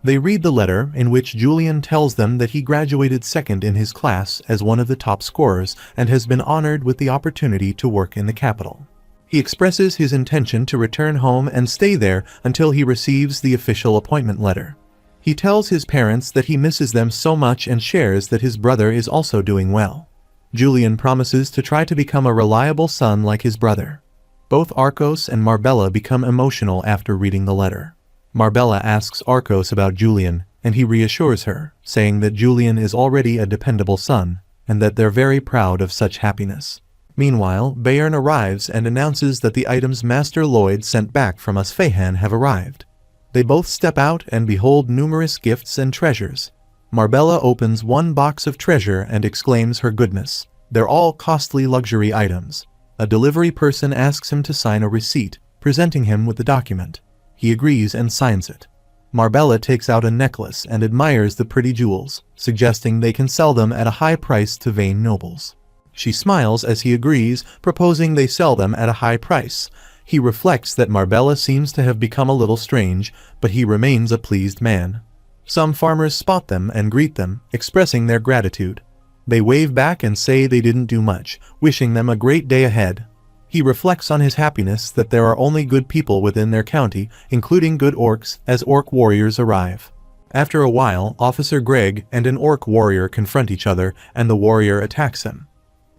[SPEAKER 1] They read the letter, in which Julian tells them that he graduated second in his class as one of the top scorers and has been honored with the opportunity to work in the capital. He expresses his intention to return home and stay there until he receives the official appointment letter. He tells his parents that he misses them so much and shares that his brother is also doing well. Julian promises to try to become a reliable son like his brother. Both Arcos and Marbella become emotional after reading the letter. Marbella asks Arcos about Julian, and he reassures her, saying that Julian is already a dependable son, and that they're very proud of such happiness. Meanwhile, Bayern arrives and announces that the items Master Lloyd sent back from Isfahan have arrived. They both step out and behold numerous gifts and treasures. Marbella opens one box of treasure and exclaims her goodness. They're all costly luxury items. A delivery person asks him to sign a receipt, presenting him with the document. He agrees and signs it. Marbella takes out a necklace and admires the pretty jewels, suggesting they can sell them at a high price to vain nobles. She smiles as he agrees, proposing they sell them at a high price. He reflects that Marbella seems to have become a little strange, but he remains a pleased man. Some farmers spot them and greet them, expressing their gratitude. They wave back and say they didn't do much, wishing them a great day ahead. He reflects on his happiness that there are only good people within their county, including good orcs, as orc warriors arrive. After a while, Officer Greg and an orc warrior confront each other, and the warrior attacks him.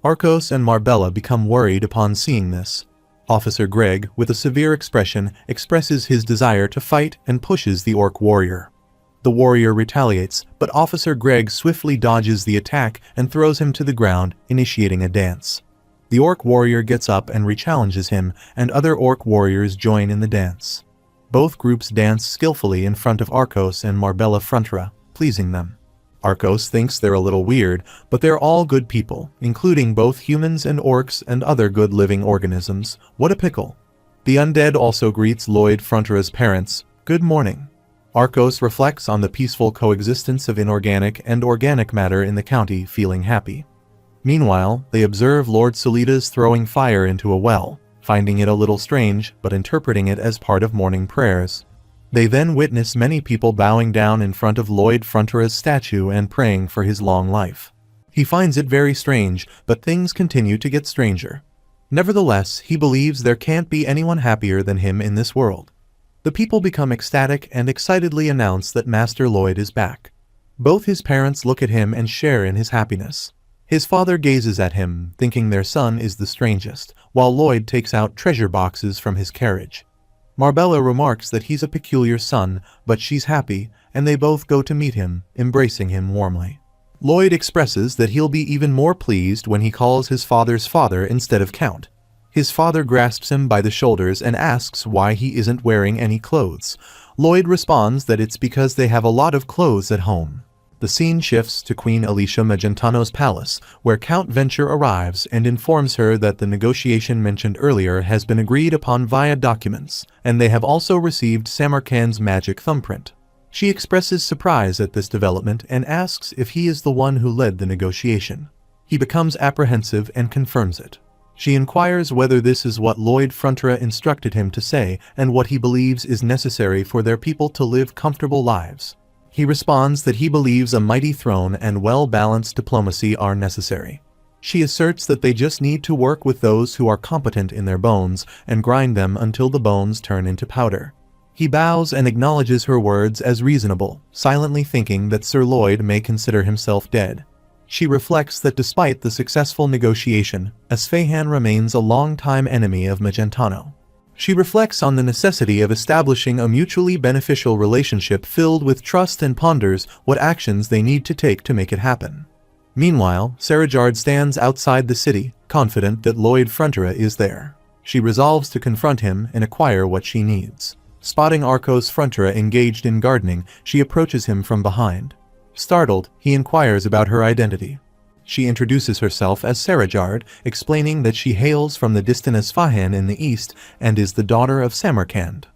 [SPEAKER 1] Arcos and Marbella become worried upon seeing this. Officer Greg, with a severe expression, expresses his desire to fight and pushes the orc warrior. The warrior retaliates, but Officer Greg swiftly dodges the attack and throws him to the ground, initiating a dance. The orc warrior gets up and rechallenges him, and other orc warriors join in the dance. Both groups dance skillfully in front of Arcos and Marbella Frontera, pleasing them. Arcos thinks they're a little weird, but they're all good people, including both humans and orcs and other good living organisms. What a pickle. The undead also greets Lloyd Frontera's parents. Good morning. Arcos reflects on the peaceful coexistence of inorganic and organic matter in the county, feeling happy. Meanwhile, they observe Lord Solitas throwing fire into a well, finding it a little strange, but interpreting it as part of morning prayers. They then witness many people bowing down in front of Lloyd Frontera's statue and praying for his long life. He finds it very strange, but things continue to get stranger. Nevertheless, he believes there can't be anyone happier than him in this world. The people become ecstatic and excitedly announce that Master Lloyd is back. Both his parents look at him and share in his happiness. His father gazes at him, thinking their son is the strangest, while Lloyd takes out treasure boxes from his carriage. Marbella remarks that he's a peculiar son, but she's happy, and they both go to meet him, embracing him warmly. Lloyd expresses that he'll be even more pleased when he calls his father's father instead of Count. His father grasps him by the shoulders and asks why he isn't wearing any clothes. Lloyd responds that it's because they have a lot of clothes at home. The scene shifts to Queen Alicia Magentano's palace, where Count Venture arrives and informs her that the negotiation mentioned earlier has been agreed upon via documents, and they have also received Samarkand's magic thumbprint. She expresses surprise at this development and asks if he is the one who led the negotiation. He becomes apprehensive and confirms it. She inquires whether this is what Lloyd Fronterer instructed him to say and what he believes is necessary for their people to live comfortable lives. He responds that he believes a mighty throne and well-balanced diplomacy are necessary. She asserts that they just need to work with those who are competent in their bones and grind them until the bones turn into powder. He bows and acknowledges her words as reasonable, silently thinking that Sir Lloyd may consider himself dead. She reflects that despite the successful negotiation, Esfahan remains a long-time enemy of Magentano. She reflects on the necessity of establishing a mutually beneficial relationship filled with trust and ponders what actions they need to take to make it happen. Meanwhile, Cerejard stands outside the city, confident that Lloyd Fronterer is there. She resolves to confront him and acquire what she needs. Spotting Arcos Fronterer engaged in gardening, she approaches him from behind. Startled, he inquires about her identity. She introduces herself as Cerejard, explaining that she hails from the distant Esfahan in the east and is the daughter of Samarkand.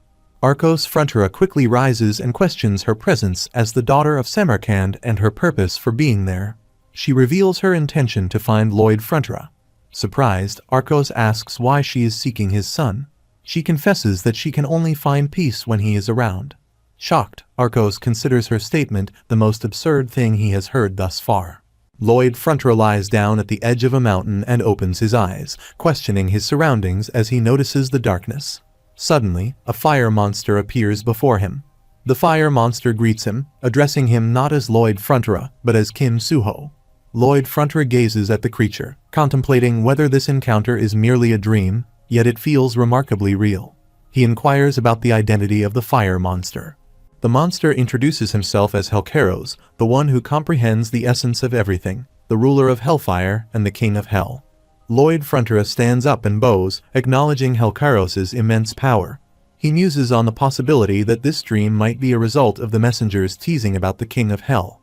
[SPEAKER 1] Arcos Fronterer quickly rises and questions her presence as the daughter of Samarkand and her purpose for being there. She reveals her intention to find Lloyd Fronterer. Surprised, Arcos asks why she is seeking his son. She confesses that she can only find peace when he is around. Shocked, Arcos considers her statement the most absurd thing he has heard thus far. Lloyd Fronterer lies down at the edge of a mountain and opens his eyes, questioning his surroundings as he notices the darkness. Suddenly, a fire monster appears before him. The fire monster greets him, addressing him not as Lloyd Fronterer, but as Kim Suho. Lloyd Fronterer gazes at the creature, contemplating whether this encounter is merely a dream, yet it feels remarkably real. He inquires about the identity of the fire monster. The monster introduces himself as Helcaros, the one who comprehends the essence of everything, the ruler of Hellfire and the king of Hell. Lloyd Fronterer stands up and bows, acknowledging Helcaros' immense power. He muses on the possibility that this dream might be a result of the messengers teasing about the king of Hell.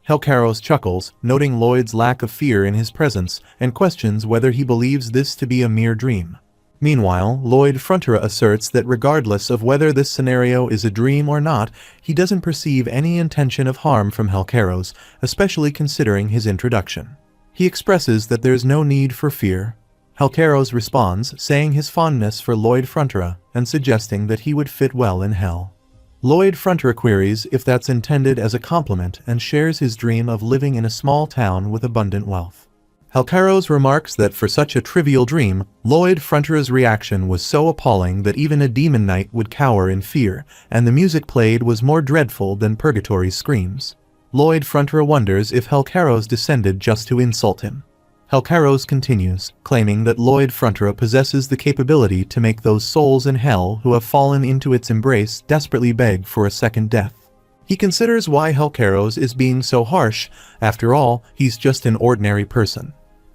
[SPEAKER 1] Helcaros chuckles, noting Lloyd's lack of fear in his presence, and questions whether he believes this to be a mere dream. Meanwhile, Lloyd Fronterer asserts that regardless of whether this scenario is a dream or not, he doesn't perceive any intention of harm from Helcaros, especially considering his introduction. He expresses that there's no need for fear. Helcaros responds, saying his fondness for Lloyd Fronterer and suggesting that he would fit well in Hell. Lloyd Fronterer queries if that's intended as a compliment and shares his dream of living in a small town with abundant wealth. Helcaros remarks that for such a trivial dream, Lloyd Fronterer's reaction was so appalling that even a demon knight would cower in fear, and the music played was more dreadful than Purgatory's screams. Lloyd Fronterer wonders if Helcaros descended just to insult him. Helcaros continues, claiming that Lloyd Fronterer possesses the capability to make those souls in hell who have fallen into its embrace desperately beg for a second death. He considers why Helcaros is being so harsh. After all, he's just an ordinary person.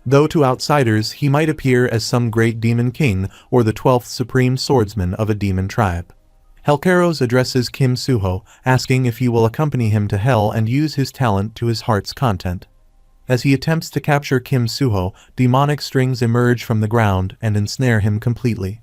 [SPEAKER 1] Though to outsiders he might appear as some great demon king or the 12th supreme swordsman of a demon tribe. Helcaros addresses Kim Suho, asking if he will accompany him to hell and use his talent to his heart's content. As he attempts to capture Kim Suho, demonic strings emerge from the ground and ensnare him completely.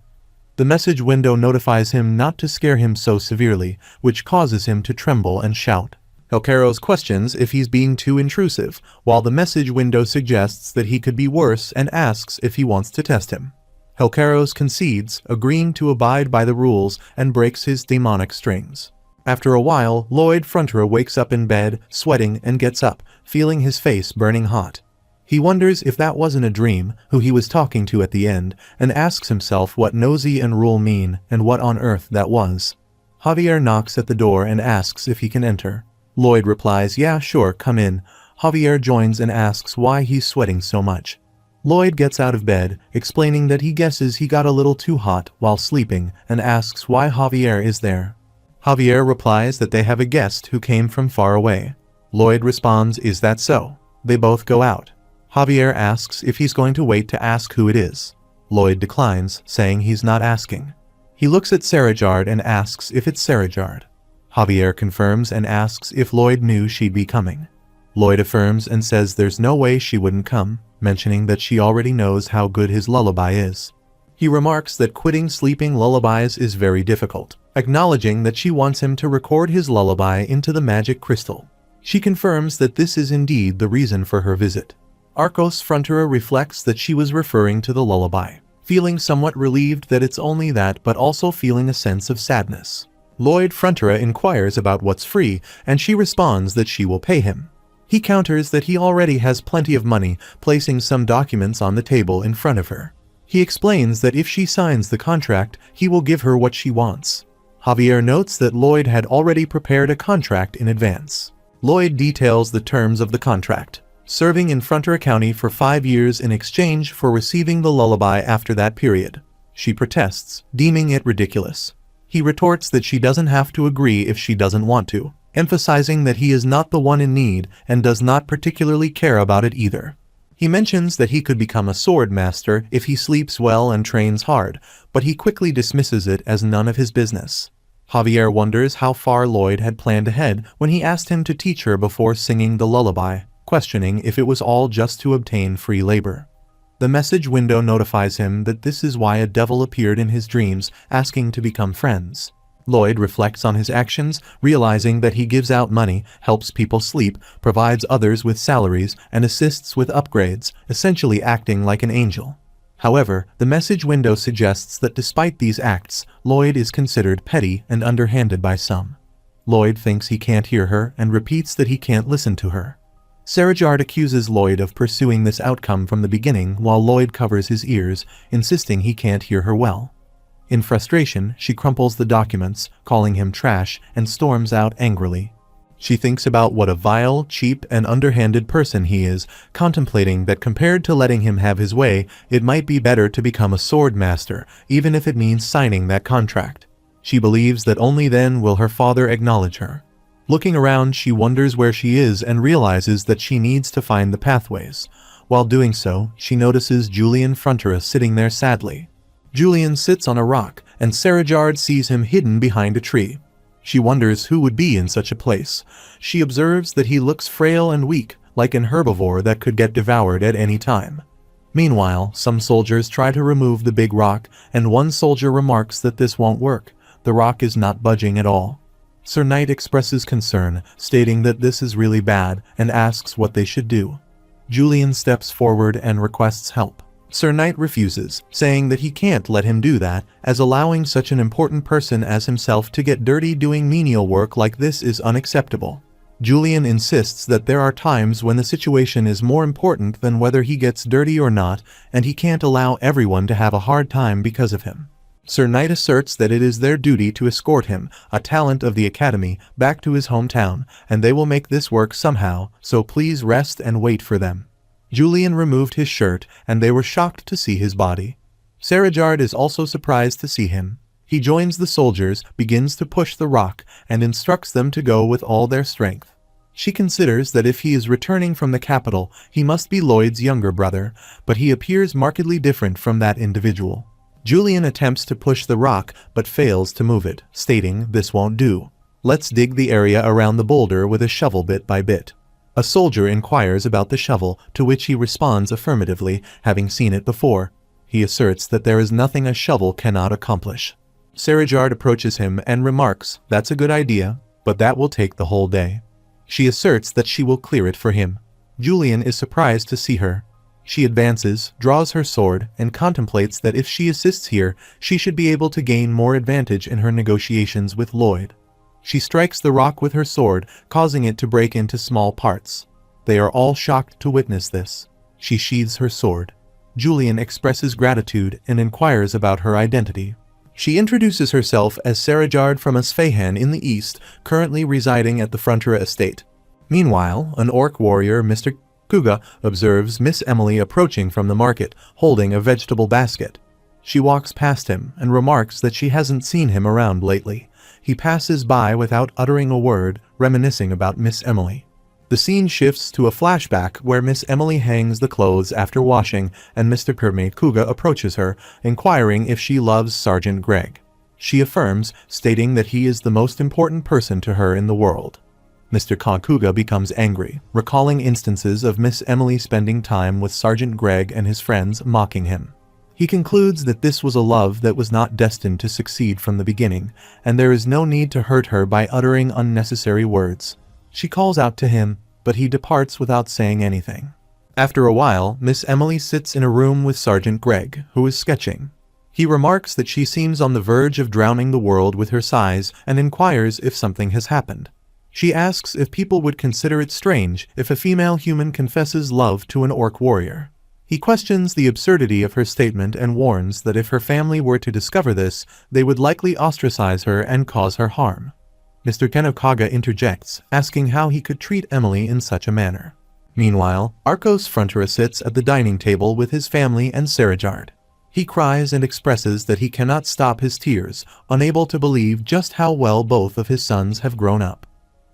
[SPEAKER 1] The message window notifies him not to scare him so severely, which causes him to tremble and shout. Helcaros questions if he's being too intrusive, while the message window suggests that he could be worse and asks if he wants to test him. Helcaros concedes, agreeing to abide by the rules and breaks his demonic strings. After a while, Lloyd Fronterer wakes up in bed, sweating, and gets up, feeling his face burning hot. He wonders if that wasn't a dream, who he was talking to at the end, and asks himself what Nosy and Rule mean and what on earth that was. Javier knocks at the door and asks if he can enter. Lloyd replies, "Yeah, sure, come in." Javier joins and asks why he's sweating so much. Lloyd gets out of bed, explaining that he guesses he got a little too hot while sleeping, and asks why Javier is there. Javier replies that they have a guest who came from far away. Lloyd responds, "Is that so?" They both go out. Javier asks if he's going to wait to ask who it is. Lloyd declines, saying he's not asking. He looks at Cerejard and asks if it's Cerejard. Javier confirms and asks if Lloyd knew she'd be coming. Lloyd affirms and says there's no way she wouldn't come, mentioning that she already knows how good his lullaby is. He remarks that quitting sleeping lullabies is very difficult, acknowledging that she wants him to record his lullaby into the magic crystal. She confirms that this is indeed the reason for her visit. Arcos Frontera reflects that she was referring to the lullaby, feeling somewhat relieved that it's only that, but also feeling a sense of sadness. Lloyd Frontera inquires about what's free, and she responds that she will pay him. He counters that he already has plenty of money, placing some documents on the table in front of her. He explains that if she signs the contract, he will give her what she wants. Javier notes that Lloyd had already prepared a contract in advance. Lloyd details the terms of the contract, serving in Frontera County for 5 years in exchange for receiving the lullaby after that period. She protests, deeming it ridiculous. He retorts that she doesn't have to agree if she doesn't want to, emphasizing that he is not the one in need and does not particularly care about it either. He mentions that he could become a sword master if he sleeps well and trains hard, but he quickly dismisses it as none of his business. Javier wonders how far Lloyd had planned ahead when he asked him to teach her before singing the lullaby, questioning if it was all just to obtain free labor. The message window notifies him that this is why a devil appeared in his dreams, asking to become friends. Lloyd reflects on his actions, realizing that he gives out money, helps people sleep, provides others with salaries, and assists with upgrades, essentially acting like an angel. However, the message window suggests that despite these acts, Lloyd is considered petty and underhanded by some. Lloyd thinks he can't hear her and repeats that he can't listen to her. Sarajard accuses Lloyd of pursuing this outcome from the beginning while Lloyd covers his ears, insisting he can't hear her well. In frustration, she crumples the documents, calling him trash, and storms out angrily. She thinks about what a vile, cheap, and underhanded person he is, contemplating that compared to letting him have his way, it might be better to become a sword master, even if it means signing that contract. She believes that only then will her father acknowledge her. Looking around, she wonders where she is and realizes that she needs to find the pathways. While doing so, she notices Julian Frontera sitting there sadly. Julian sits on a rock, and Sarajard sees him hidden behind a tree. She wonders who would be in such a place. She observes that he looks frail and weak, like an herbivore that could get devoured at any time. Meanwhile, some soldiers try to remove the big rock, and one soldier remarks that this won't work. The rock is not budging at all. Sir Knight expresses concern, stating that this is really bad, and asks what they should do. Julian steps forward and requests help. Sir Knight refuses, saying that he can't let him do that, as allowing such an important person as himself to get dirty doing menial work like this is unacceptable. Julian insists that there are times when the situation is more important than whether he gets dirty or not, and he can't allow everyone to have a hard time because of him. Sir Knight asserts that it is their duty to escort him, a talent of the Academy, back to his hometown, and they will make this work somehow, so please rest and wait for them. Julian removed his shirt, and they were shocked to see his body. Sarajard is also surprised to see him. He joins the soldiers, begins to push the rock, and instructs them to go with all their strength. She considers that if he is returning from the capital, he must be Lloyd's younger brother, but he appears markedly different from that individual. Julian attempts to push the rock, but fails to move it, stating, "This won't do. Let's dig the area around the boulder with a shovel bit by bit." A soldier inquires about the shovel, to which he responds affirmatively, having seen it before. He asserts that there is nothing a shovel cannot accomplish. Sarajard approaches him and remarks, "That's a good idea, but that will take the whole day." She asserts that she will clear it for him. Julian is surprised to see her. She advances, draws her sword, and contemplates that if she assists here, she should be able to gain more advantage in her negotiations with Lloyd. She strikes the rock with her sword, causing it to break into small parts. They are all shocked to witness this. She sheathes her sword. Julian expresses gratitude and inquires about her identity. She introduces herself as Sarajard from Isfahan in the east, currently residing at the Frontera estate. Meanwhile, an orc warrior, Mr. Kuga, observes Miss Emily approaching from the market, holding a vegetable basket. She walks past him and remarks that she hasn't seen him around lately. He passes by without uttering a word, reminiscing about Miss Emily. The scene shifts to a flashback where Miss Emily hangs the clothes after washing, and Mr. Kermit Kuga approaches her, inquiring if she loves Sergeant Greg. she affirms, stating that he is the most important person to her in the world. Mr. Kakuga becomes angry, recalling instances of Miss Emily spending time with Sergeant Greg and his friends, mocking him. He concludes that this was a love that was not destined to succeed from the beginning, and there is no need to hurt her by uttering unnecessary words. She calls out to him, but he departs without saying anything. After a while, Miss Emily sits in a room with Sergeant Greg, who is sketching. He remarks that she seems on the verge of drowning the world with her sighs and inquires if something has happened. She asks if people would consider it strange if a female human confesses love to an orc warrior. He questions the absurdity of her statement and warns that if her family were to discover this, they would likely ostracize her and cause her harm. Mr. Kenokaga interjects, asking how he could treat Emily in such a manner. Meanwhile, Arcos Frontera sits at the dining table with his family and Sarajard. He cries and expresses that he cannot stop his tears, unable to believe just how well both of his sons have grown up.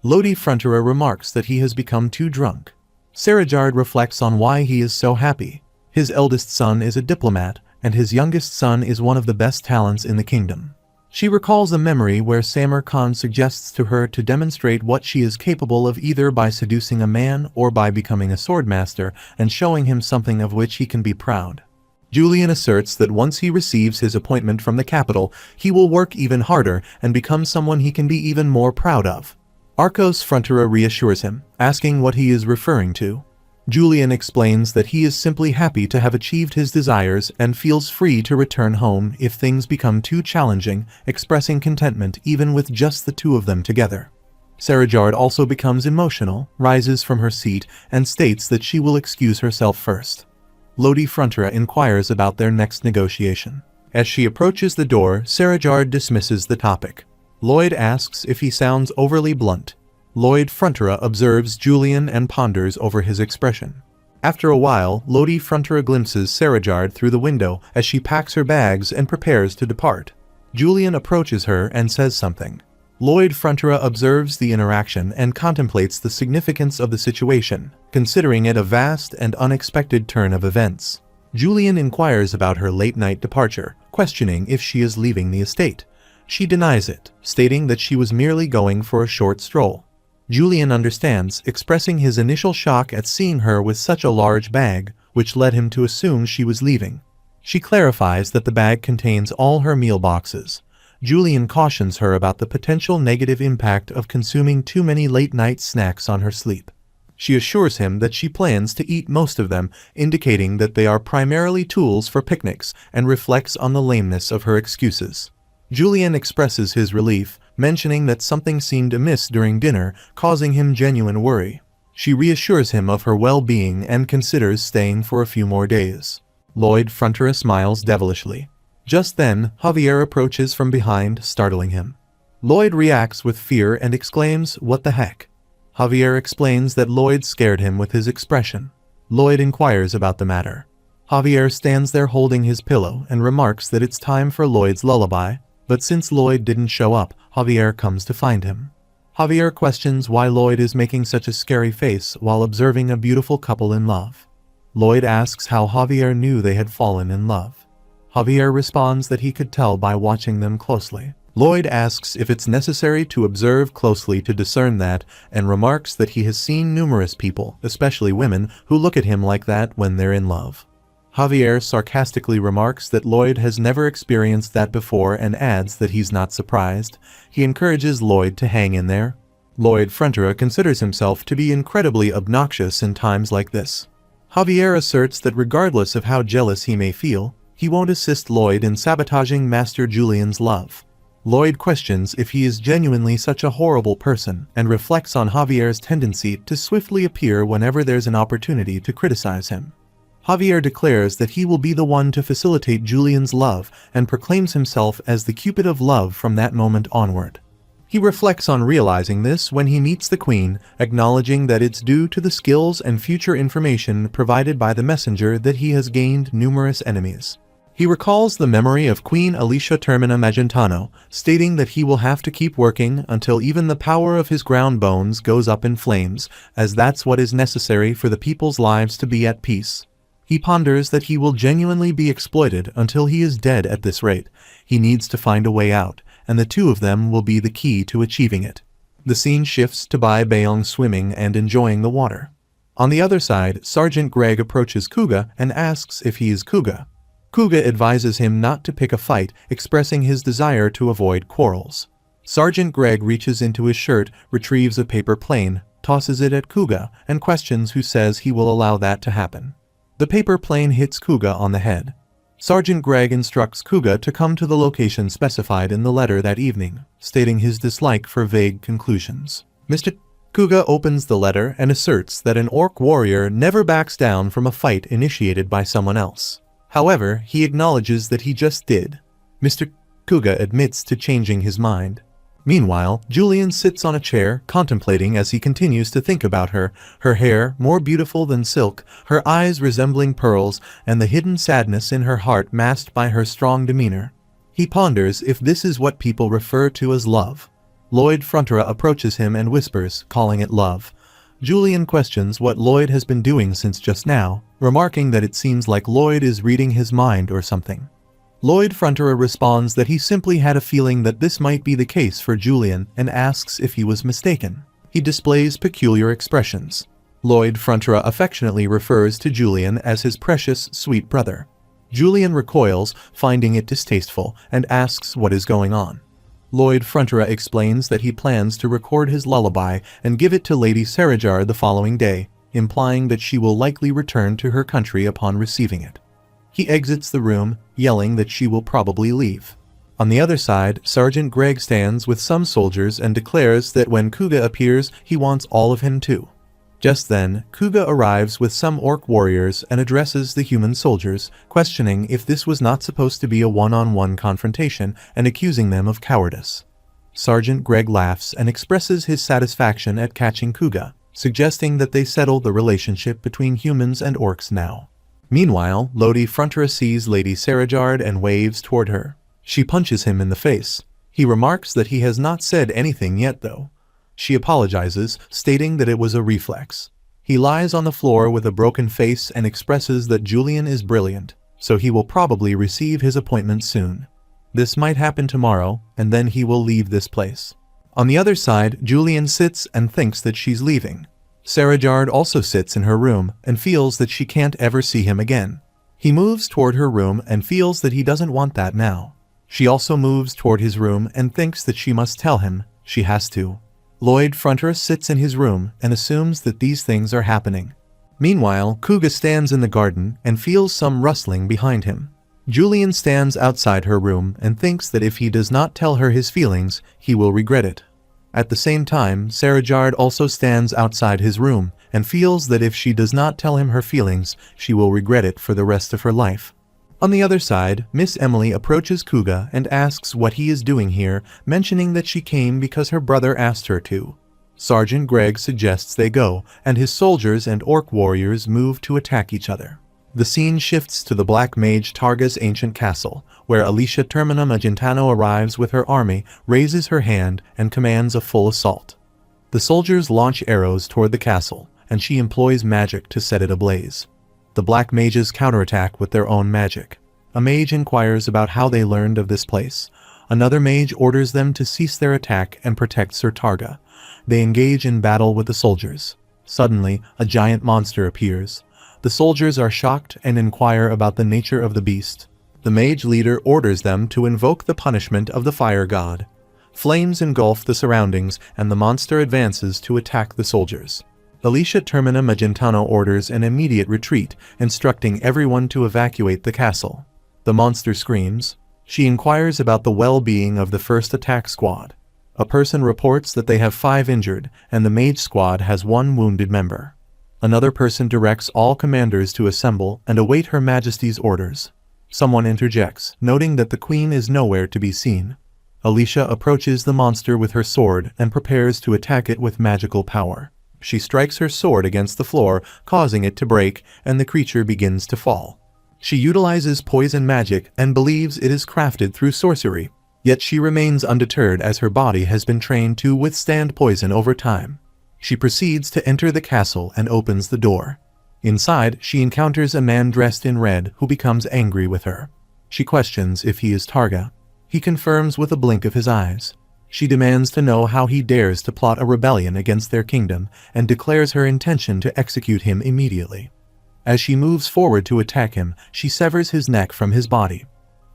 [SPEAKER 1] Lodi Frontera remarks that he has become too drunk. Sarajard reflects on why he is so happy. His eldest son is a diplomat, and his youngest son is one of the best talents in the kingdom. She recalls a memory where Samar Khan suggests to her to demonstrate what she is capable of either by seducing a man or by becoming a swordmaster and showing him something of which he can be proud. Julian asserts that once he receives his appointment from the capital, he will work even harder and become someone he can be even more proud of. Arcos Frontera reassures him, asking what he is referring to. Julian explains that he is simply happy to have achieved his desires and feels free to return home if things become too challenging, expressing contentment even with just the two of them together. Sarajard also becomes emotional, rises from her seat, and states that she will excuse herself first. Lodi Frontera inquires about their next negotiation. As she approaches the door, Sarajard dismisses the topic. Lloyd asks if he sounds overly blunt. Lloyd Frontera observes Julian and ponders over his expression. After a while, Lodi Frontera glimpses Sarajard through the window as she packs her bags and prepares to depart. Julian approaches her and says something. Lloyd Frontera observes the interaction and contemplates the significance of the situation, considering it a vast and unexpected turn of events. Julian inquires about her late-night departure, questioning if she is leaving the estate. She denies it, stating that she was merely going for a short stroll. Julian understands, expressing his initial shock at seeing her with such a large bag, which led him to assume she was leaving. She clarifies that the bag contains all her meal boxes. Julian cautions her about the potential negative impact of consuming too many late-night snacks on her sleep. She assures him that she plans to eat most of them, indicating that they are primarily tools for picnics, and reflects on the lameness of her excuses. Julian expresses his relief, mentioning that something seemed amiss during dinner, causing him genuine worry. She reassures him of her well-being and considers staying for a few more days. Lloyd Frontera smiles devilishly. Just then, Javier approaches from behind, startling him. Lloyd reacts with fear and exclaims, "What the heck?" Javier explains that Lloyd scared him with his expression. Lloyd inquires about the matter. Javier stands there holding his pillow and remarks that it's time for Lloyd's lullaby, but since Lloyd didn't show up, Javier comes to find him. Javier questions why Lloyd is making such a scary face while observing a beautiful couple in love. Lloyd asks how Javier knew they had fallen in love. Javier responds that he could tell by watching them closely. Lloyd asks if it's necessary to observe closely to discern that, and remarks that he has seen numerous people, especially women, who look at him like that when they're in love. Javier sarcastically remarks that Lloyd has never experienced that before and adds that he's not surprised. He encourages Lloyd to hang in there. Lloyd Frontera considers himself to be incredibly obnoxious in times like this. Javier asserts that regardless of how jealous he may feel, he won't assist Lloyd in sabotaging Master Julian's love. Lloyd questions if he is genuinely such a horrible person and reflects on Javier's tendency to swiftly appear whenever there's an opportunity to criticize him. Javier declares that he will be the one to facilitate Julian's love and proclaims himself as the Cupid of love from that moment onward. He reflects on realizing this when he meets the Queen, acknowledging that it's due to the skills and future information provided by the messenger that he has gained numerous enemies. He recalls the memory of Queen Alicia Termina Magentano, stating that he will have to keep working until even the power of his ground bones goes up in flames, as that's what is necessary for the people's lives to be at peace. He ponders that he will genuinely be exploited until he is dead at this rate. He needs to find a way out, and the two of them will be the key to achieving it. The scene shifts to Bai Beong swimming and enjoying the water. On the other side, Sergeant Greg approaches Kuga and asks if he is Kuga. Kuga advises him not to pick a fight, expressing his desire to avoid quarrels. Sergeant Greg reaches into his shirt, retrieves a paper plane, tosses it at Kuga, and questions who says he will allow that to happen. The paper plane hits Kuga on the head. Sergeant Greg instructs Kuga to come to the location specified in the letter that evening, stating his dislike for vague conclusions. Mr. Kuga opens the letter and asserts that an orc warrior never backs down from a fight initiated by someone else. However, he acknowledges that he just did. Mr. Kuga admits to changing his mind. Meanwhile, Julian sits on a chair, contemplating as he continues to think about her hair more beautiful than silk, her eyes resembling pearls, and the hidden sadness in her heart masked by her strong demeanor. He ponders if this is what people refer to as love. Lloyd Frontera approaches him and whispers, calling it love. Julian questions what Lloyd has been doing since just now, remarking that it seems like Lloyd is reading his mind or something. Lloyd Frontera responds that he simply had a feeling that this might be the case for Julian and asks if he was mistaken. He displays peculiar expressions. Lloyd Frontera affectionately refers to Julian as his precious, sweet brother. Julian recoils, finding it distasteful, and asks what is going on. Lloyd Frontera explains that he plans to record his lullaby and give it to Lady Sarajar the following day, implying that she will likely return to her country upon receiving it. He exits the room, yelling that she will probably leave. On the other side, Sergeant Greg stands with some soldiers and declares that when Kuga appears, he wants all of him too. Just then, Kuga arrives with some orc warriors and addresses the human soldiers, questioning if this was not supposed to be a one-on-one confrontation and accusing them of cowardice. Sergeant Greg laughs and expresses his satisfaction at catching Kuga, suggesting that they settle the relationship between humans and orcs now. Meanwhile, Lodi Frontera sees Lady Sarajar and waves toward her. She punches him in the face. He remarks that he has not said anything yet though. She apologizes, stating that it was a reflex. He lies on the floor with a broken face and expresses that Julian is brilliant, so he will probably receive his appointment soon. This might happen tomorrow, and then he will leave this place. On the other side, Julian sits and thinks that she's leaving. Sarajar also sits in her room and feels that she can't ever see him again. He moves toward her room and feels that he doesn't want that now. She also moves toward his room and thinks that she must tell him. She has to. Lloyd Frontera sits in his room and assumes that these things are happening. Meanwhile, Kuga stands in the garden and feels some rustling behind him. Julian stands outside her room and thinks that if he does not tell her his feelings, he will regret it. At the same time, Sarajar also stands outside his room and feels that if she does not tell him her feelings, she will regret it for the rest of her life. On the other side, Miss Emily approaches Kuga and asks what he is doing here, mentioning that she came because her brother asked her to. Sergeant Greg suggests they go, and his soldiers and orc warriors move to attack each other. The scene shifts to the Black Mage Targa's ancient castle, where Alicia Termina Magentano arrives with her army, raises her hand, and commands a full assault. The soldiers launch arrows toward the castle, and she employs magic to set it ablaze. The Black Mages counterattack with their own magic. A mage inquires about how they learned of this place. Another mage orders them to cease their attack and protect Sir Targa. They engage in battle with the soldiers. Suddenly, a giant monster appears. The soldiers are shocked and inquire about the nature of the beast. The mage leader orders them to invoke the punishment of the fire god. Flames engulf the surroundings, and the monster advances to attack the soldiers. Alicia Termina Magentano orders an immediate retreat, instructing everyone to evacuate the castle. The monster screams. She inquires about the well-being of the first attack squad. A person reports that they have 5 injured, and the mage squad has 1 wounded member. Another person directs all commanders to assemble and await Her Majesty's orders. Someone interjects, noting that the Queen is nowhere to be seen. Alicia approaches the monster with her sword and prepares to attack it with magical power. She strikes her sword against the floor, causing it to break, and the creature begins to fall. She utilizes poison magic and believes it is crafted through sorcery, yet she remains undeterred as her body has been trained to withstand poison over time. She proceeds to enter the castle and opens the door. Inside, she encounters a man dressed in red who becomes angry with her. She questions if he is Targa. He confirms with a blink of his eyes. She demands to know how he dares to plot a rebellion against their kingdom and declares her intention to execute him immediately. As she moves forward to attack him, she severs his neck from his body.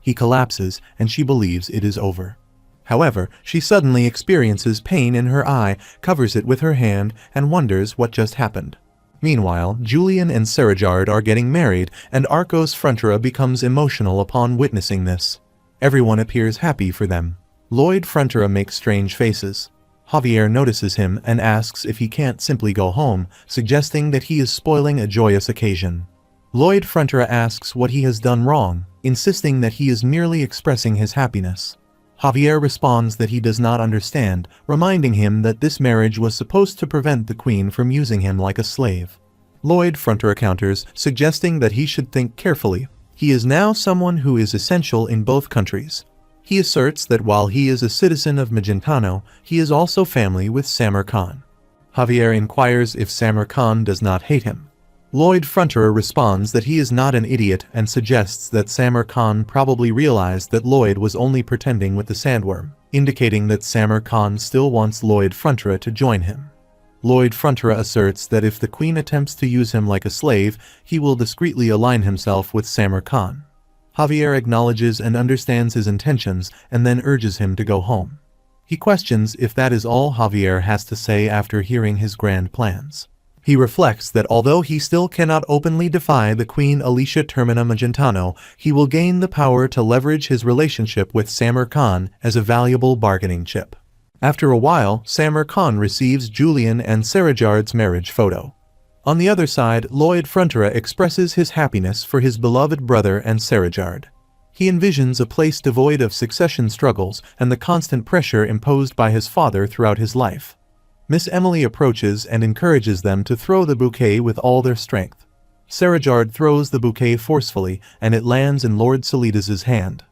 [SPEAKER 1] He collapses and she believes it is over. However, she suddenly experiences pain in her eye, covers it with her hand, and wonders what just happened. Meanwhile, Julian and Serajard are getting married, and Arcos Frontera becomes emotional upon witnessing this. Everyone appears happy for them. Lloyd Frontera makes strange faces. Javier notices him and asks if he can't simply go home, suggesting that he is spoiling a joyous occasion. Lloyd Frontera asks what he has done wrong, insisting that he is merely expressing his happiness. Javier responds that he does not understand, reminding him that this marriage was supposed to prevent the queen from using him like a slave. Lloyd Frontera counters, suggesting that he should think carefully. He is now someone who is essential in both countries. He asserts that while he is a citizen of Magentano, he is also family with Samar Khan. Javier inquires if Samar Khan does not hate him. Lloyd Frontera responds that he is not an idiot and suggests that Samar Khan probably realized that Lloyd was only pretending with the sandworm, indicating that Samar Khan still wants Lloyd Frontera to join him. Lloyd Frontera asserts that if the queen attempts to use him like a slave, he will discreetly align himself with Samar Khan. Javier acknowledges and understands his intentions and then urges him to go home. He questions if that is all Javier has to say after hearing his grand plans. He reflects that although he still cannot openly defy the Queen Alicia Termina Magentano, he will gain the power to leverage his relationship with Samar Khan as a valuable bargaining chip. After a while, Samar Khan receives Julian and Serajard's marriage photo. On the other side, Lloyd Frontera expresses his happiness for his beloved brother and Serajard. He envisions a place devoid of succession struggles and the constant pressure imposed by his father throughout his life. Miss Emily approaches and encourages them to throw the bouquet with all their strength. Serajard throws the bouquet forcefully, and it lands in Lord Solidas' hand.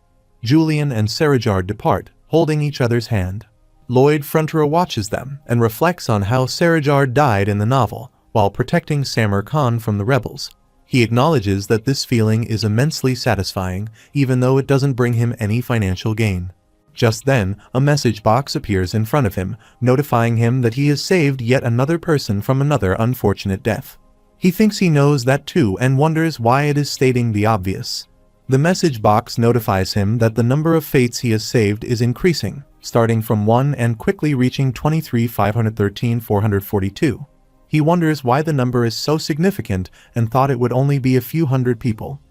[SPEAKER 1] Julian and Serajard depart, holding each other's hand. Lloyd Frontera watches them and reflects on how Serajard died in the novel, while protecting Samar Khan from the rebels. He acknowledges that this feeling is immensely satisfying, even though it doesn't bring him any financial gain. Just then, a message box appears in front of him, notifying him that he has saved yet another person from another unfortunate death. He thinks he knows that too and wonders why it is stating the obvious. The message box notifies him that the number of fates he has saved is increasing, starting from 1 and quickly reaching 23,513,442. He wonders why the number is so significant and thought it would only be a few hundred people.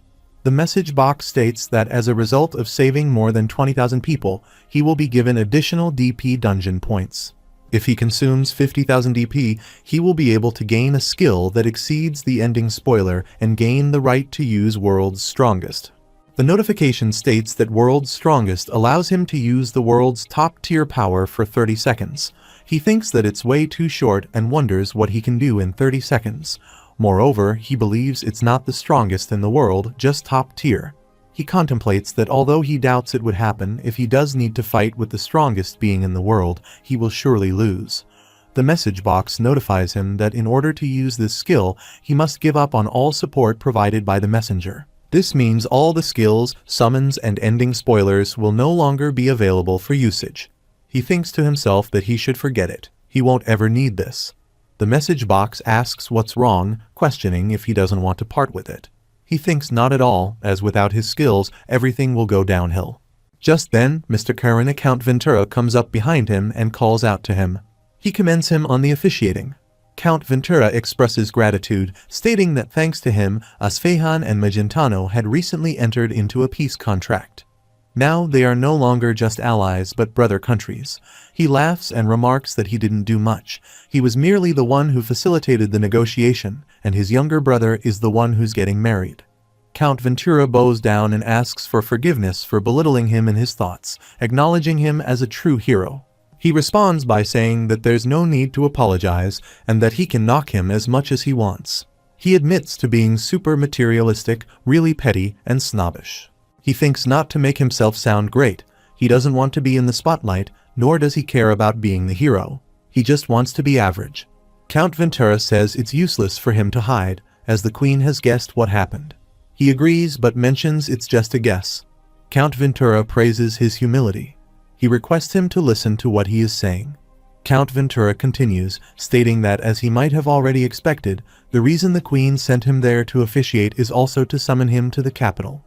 [SPEAKER 1] The message box states that as a result of saving more than 20,000 people, he will be given additional DP dungeon points. If he consumes 50,000 DP, he will be able to gain a skill that exceeds the ending spoiler and gain the right to use World's Strongest. The notification states that World's Strongest allows him to use the world's top-tier power for 30 seconds. He thinks that it's way too short and wonders what he can do in 30 seconds. Moreover, he believes it's not the strongest in the world, just top tier. He contemplates that although he doubts it would happen, if he does need to fight with the strongest being in the world, he will surely lose. The message box notifies him that in order to use this skill, he must give up on all support provided by the messenger. This means all the skills, summons, and ending spoilers will no longer be available for usage. He thinks to himself that he should forget it. He won't ever need this. The message box asks what's wrong, questioning if he doesn't want to part with it. He thinks not at all, as without his skills, everything will go downhill. Just then, Mr. Carina Count Ventura comes up behind him and calls out to him. He commends him on the officiating. Count Ventura expresses gratitude, stating that thanks to him, Asfehan and Magentano had recently entered into a peace contract. Now they are no longer just allies but brother countries. He laughs and remarks that he didn't do much. He was merely the one who facilitated the negotiation, and his younger brother is the one who's getting married. Count Ventura bows down and asks for forgiveness for belittling him in his thoughts, acknowledging him as a true hero. He responds by saying that there's no need to apologize and that he can knock him as much as he wants. He admits to being super materialistic, really petty, and snobbish. He thinks not to make himself sound great. He doesn't want to be in the spotlight, nor does he care about being the hero. He just wants to be average. Count Ventura says it's useless for him to hide, as the queen has guessed what happened. He agrees but mentions it's just a guess. Count Ventura praises his humility. He requests him to listen to what he is saying. Count Ventura continues, stating that as he might have already expected, the reason the queen sent him there to officiate is also to summon him to the capital.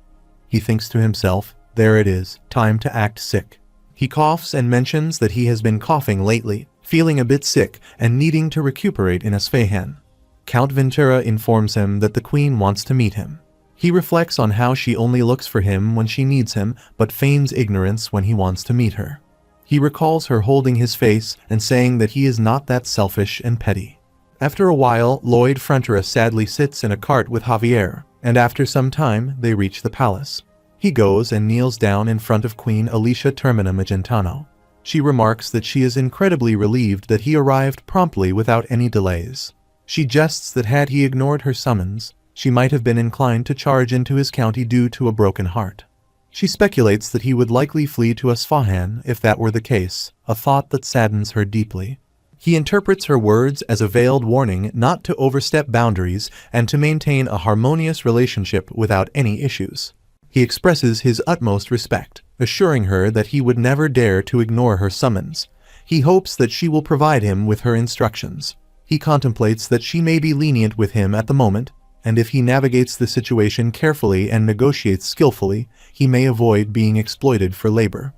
[SPEAKER 1] He thinks to himself, there it is, time to act sick. He coughs and mentions that he has been coughing lately, feeling a bit sick and needing to recuperate in Isfahan. Count Ventura informs him that the queen wants to meet him. He reflects on how she only looks for him when she needs him but feigns ignorance when he wants to meet her. He recalls her holding his face and saying that he is not that selfish and petty. After a while, Lloyd Fronteras sadly sits in a cart with Javier, and after some time, they reach the palace. He goes and kneels down in front of Queen Alicia Termina Magentano. She remarks that she is incredibly relieved that he arrived promptly without any delays. She jests that had he ignored her summons, she might have been inclined to charge into his county due to a broken heart. She speculates that he would likely flee to Isfahan if that were the case, a thought that saddens her deeply. He interprets her words as a veiled warning not to overstep boundaries and to maintain a harmonious relationship without any issues. He expresses his utmost respect, assuring her that he would never dare to ignore her summons. He hopes that she will provide him with her instructions. He contemplates that she may be lenient with him at the moment, and if he navigates the situation carefully and negotiates skillfully, he may avoid being exploited for labor.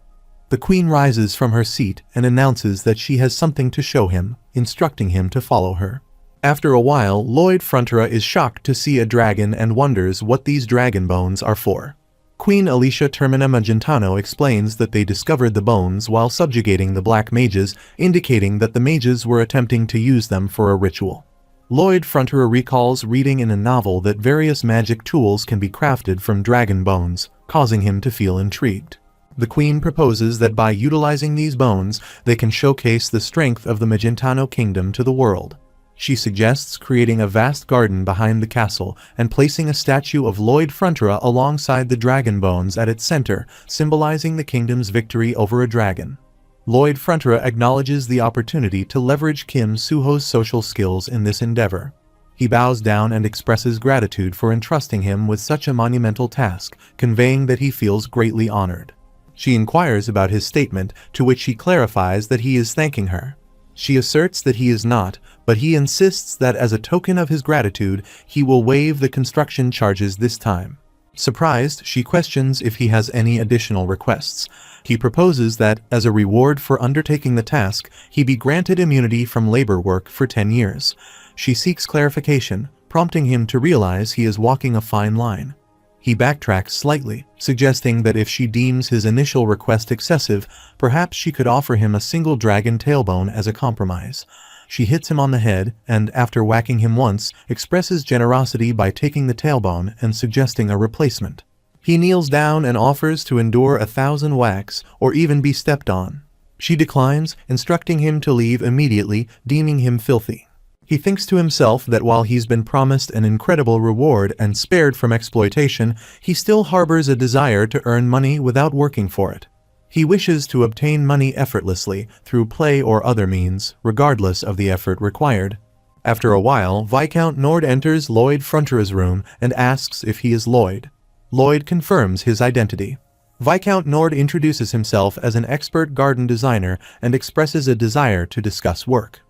[SPEAKER 1] The queen rises from her seat and announces that she has something to show him, instructing him to follow her. After a while, Lloyd Fronteras is shocked to see a dragon and wonders what these dragon bones are for. Queen Alicia Termina Magentano explains that they discovered the bones while subjugating the Black Mages, indicating that the mages were attempting to use them for a ritual. Lloyd Fronteras recalls reading in a novel that various magic tools can be crafted from dragon bones, causing him to feel intrigued. The queen proposes that by utilizing these bones, they can showcase the strength of the Magentano kingdom to the world. She suggests creating a vast garden behind the castle and placing a statue of Lloyd Fronteras alongside the dragon bones at its center, symbolizing the kingdom's victory over a dragon. Lloyd Fronteras acknowledges the opportunity to leverage Kim Suho's social skills in this endeavor. He bows down and expresses gratitude for entrusting him with such a monumental task, conveying that he feels greatly honored. She inquires about his statement, to which he clarifies that he is thanking her. She asserts that he is not, but he insists that as a token of his gratitude, he will waive the construction charges this time. Surprised, she questions if he has any additional requests. He proposes that, as a reward for undertaking the task, he be granted immunity from labor work for 10 years. She seeks clarification, prompting him to realize he is walking a fine line. He backtracks slightly, suggesting that if she deems his initial request excessive, perhaps she could offer him a single dragon tailbone as a compromise. She hits him on the head and, after whacking him once, expresses generosity by taking the tailbone and suggesting a replacement. He kneels down and offers to endure 1,000 whacks or even be stepped on. She declines, instructing him to leave immediately, deeming him filthy. He thinks to himself that while he's been promised an incredible reward and spared from exploitation, he still harbors a desire to earn money without working for it. He wishes to obtain money effortlessly, through play or other means, regardless of the effort required. After a while, Viscount Nord enters Lloyd Fronteras' room and asks if he is Lloyd. Lloyd confirms his identity. Viscount Nord introduces himself as an expert garden designer and expresses a desire to discuss work.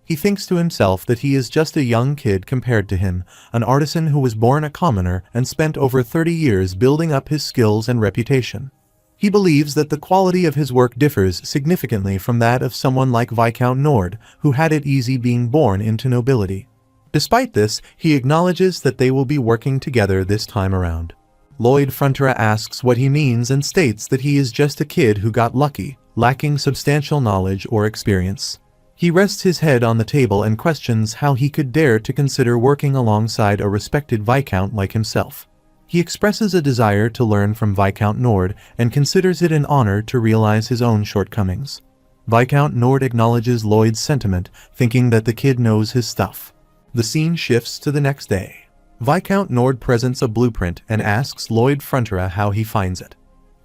[SPEAKER 1] He thinks to himself that he is just a young kid compared to him, an artisan who was born a commoner and spent over 30 years building up his skills and reputation. He believes that the quality of his work differs significantly from that of someone like Viscount Nord, who had it easy being born into nobility. Despite this, he acknowledges that they will be working together this time around. Lloyd Fronteras asks what he means and states that he is just a kid who got lucky, lacking substantial knowledge or experience. He rests his head on the table and questions how he could dare to consider working alongside a respected viscount like himself. He expresses a desire to learn from Viscount Nord and considers it an honor to realize his own shortcomings. Viscount Nord acknowledges Lloyd's sentiment, thinking that the kid knows his stuff. The scene shifts to the next day. Viscount Nord presents a blueprint and asks Lloyd Fronteras how he finds it.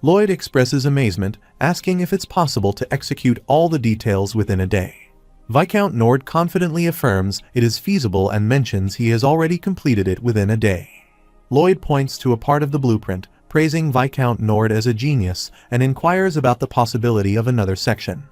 [SPEAKER 1] Lloyd expresses amazement, asking if it's possible to execute all the details within a day. Viscount Nord confidently affirms it is feasible and mentions he has already completed it within a day. Lloyd points to a part of the blueprint, praising Viscount Nord as a genius, and inquires about the possibility of another section.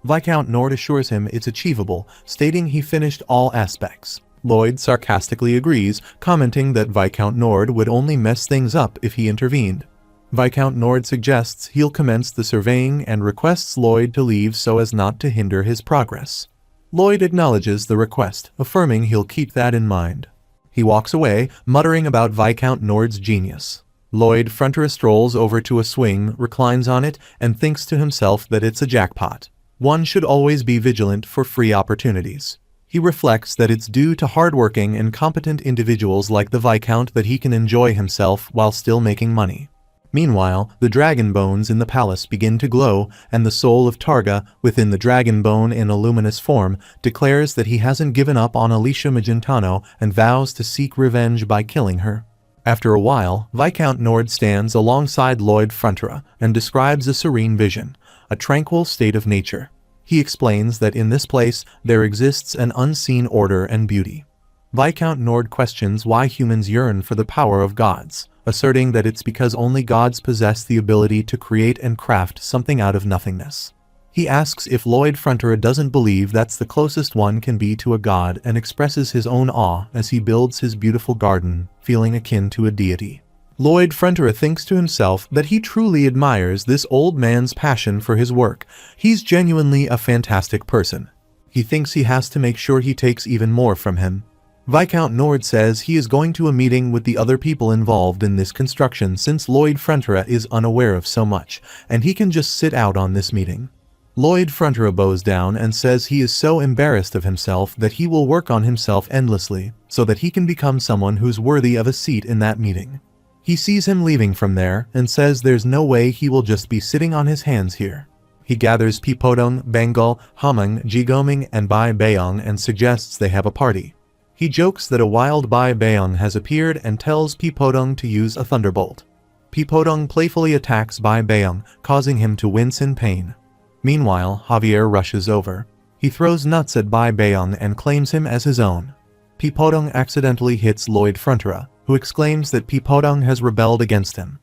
[SPEAKER 1] Viscount Nord assures him it's achievable, stating he finished all aspects. Lloyd sarcastically agrees, commenting that Viscount Nord would only mess things up if he intervened. Viscount Nord suggests he'll commence the surveying and requests Lloyd to leave so as not to hinder his progress. Lloyd acknowledges the request, affirming he'll keep that in mind. He walks away, muttering about Viscount Nord's genius. Lloyd Fronterer strolls over to a swing, reclines on it, and thinks to himself that it's a jackpot. One should always be vigilant for free opportunities. He reflects that it's due to hardworking and competent individuals like the Viscount that he can enjoy himself while still making money. Meanwhile, the dragon bones in the palace begin to glow, and the soul of Targa, within the dragon bone in a luminous form, declares that he hasn't given up on Alicia Magentano and vows to seek revenge by killing her. After a while, Viscount Nord stands alongside Lloyd Fronterer and describes a serene vision, a tranquil state of nature. He explains that in this place there exists an unseen order and beauty. Viscount Nord questions why humans yearn for the power of gods, asserting that it's because only gods possess the ability to create and craft something out of nothingness. He asks if Lloyd Fronterer doesn't believe that's the closest one can be to a god and expresses his own awe as he builds his beautiful garden, feeling akin to a deity. Lloyd Fronterer thinks to himself that he truly admires this old man's passion for his work. He's genuinely a fantastic person. He thinks he has to make sure he takes even more from him. Viscount Nord says he is going to a meeting with the other people involved in this construction since Lloyd Fronterer is unaware of so much, and he can just sit out on this meeting. Lloyd Fronterer bows down and says he is so embarrassed of himself that he will work on himself endlessly, so that he can become someone who's worthy of a seat in that meeting. He sees him leaving from there and says there's no way he will just be sitting on his hands here. He gathers Pipodong, Bengal, Hamang, Jigoming, and Bai Bayong and suggests they have a party. He jokes that a wild Bai Bayong has appeared and tells Pipodong to use a thunderbolt. Pipodong playfully attacks Bai Bayong, causing him to wince in pain. Meanwhile, Javier rushes over. He throws nuts at Bai Bayong and claims him as his own. Pipodong accidentally hits Lloyd Fronterer, who exclaims that Pipodong has rebelled against him.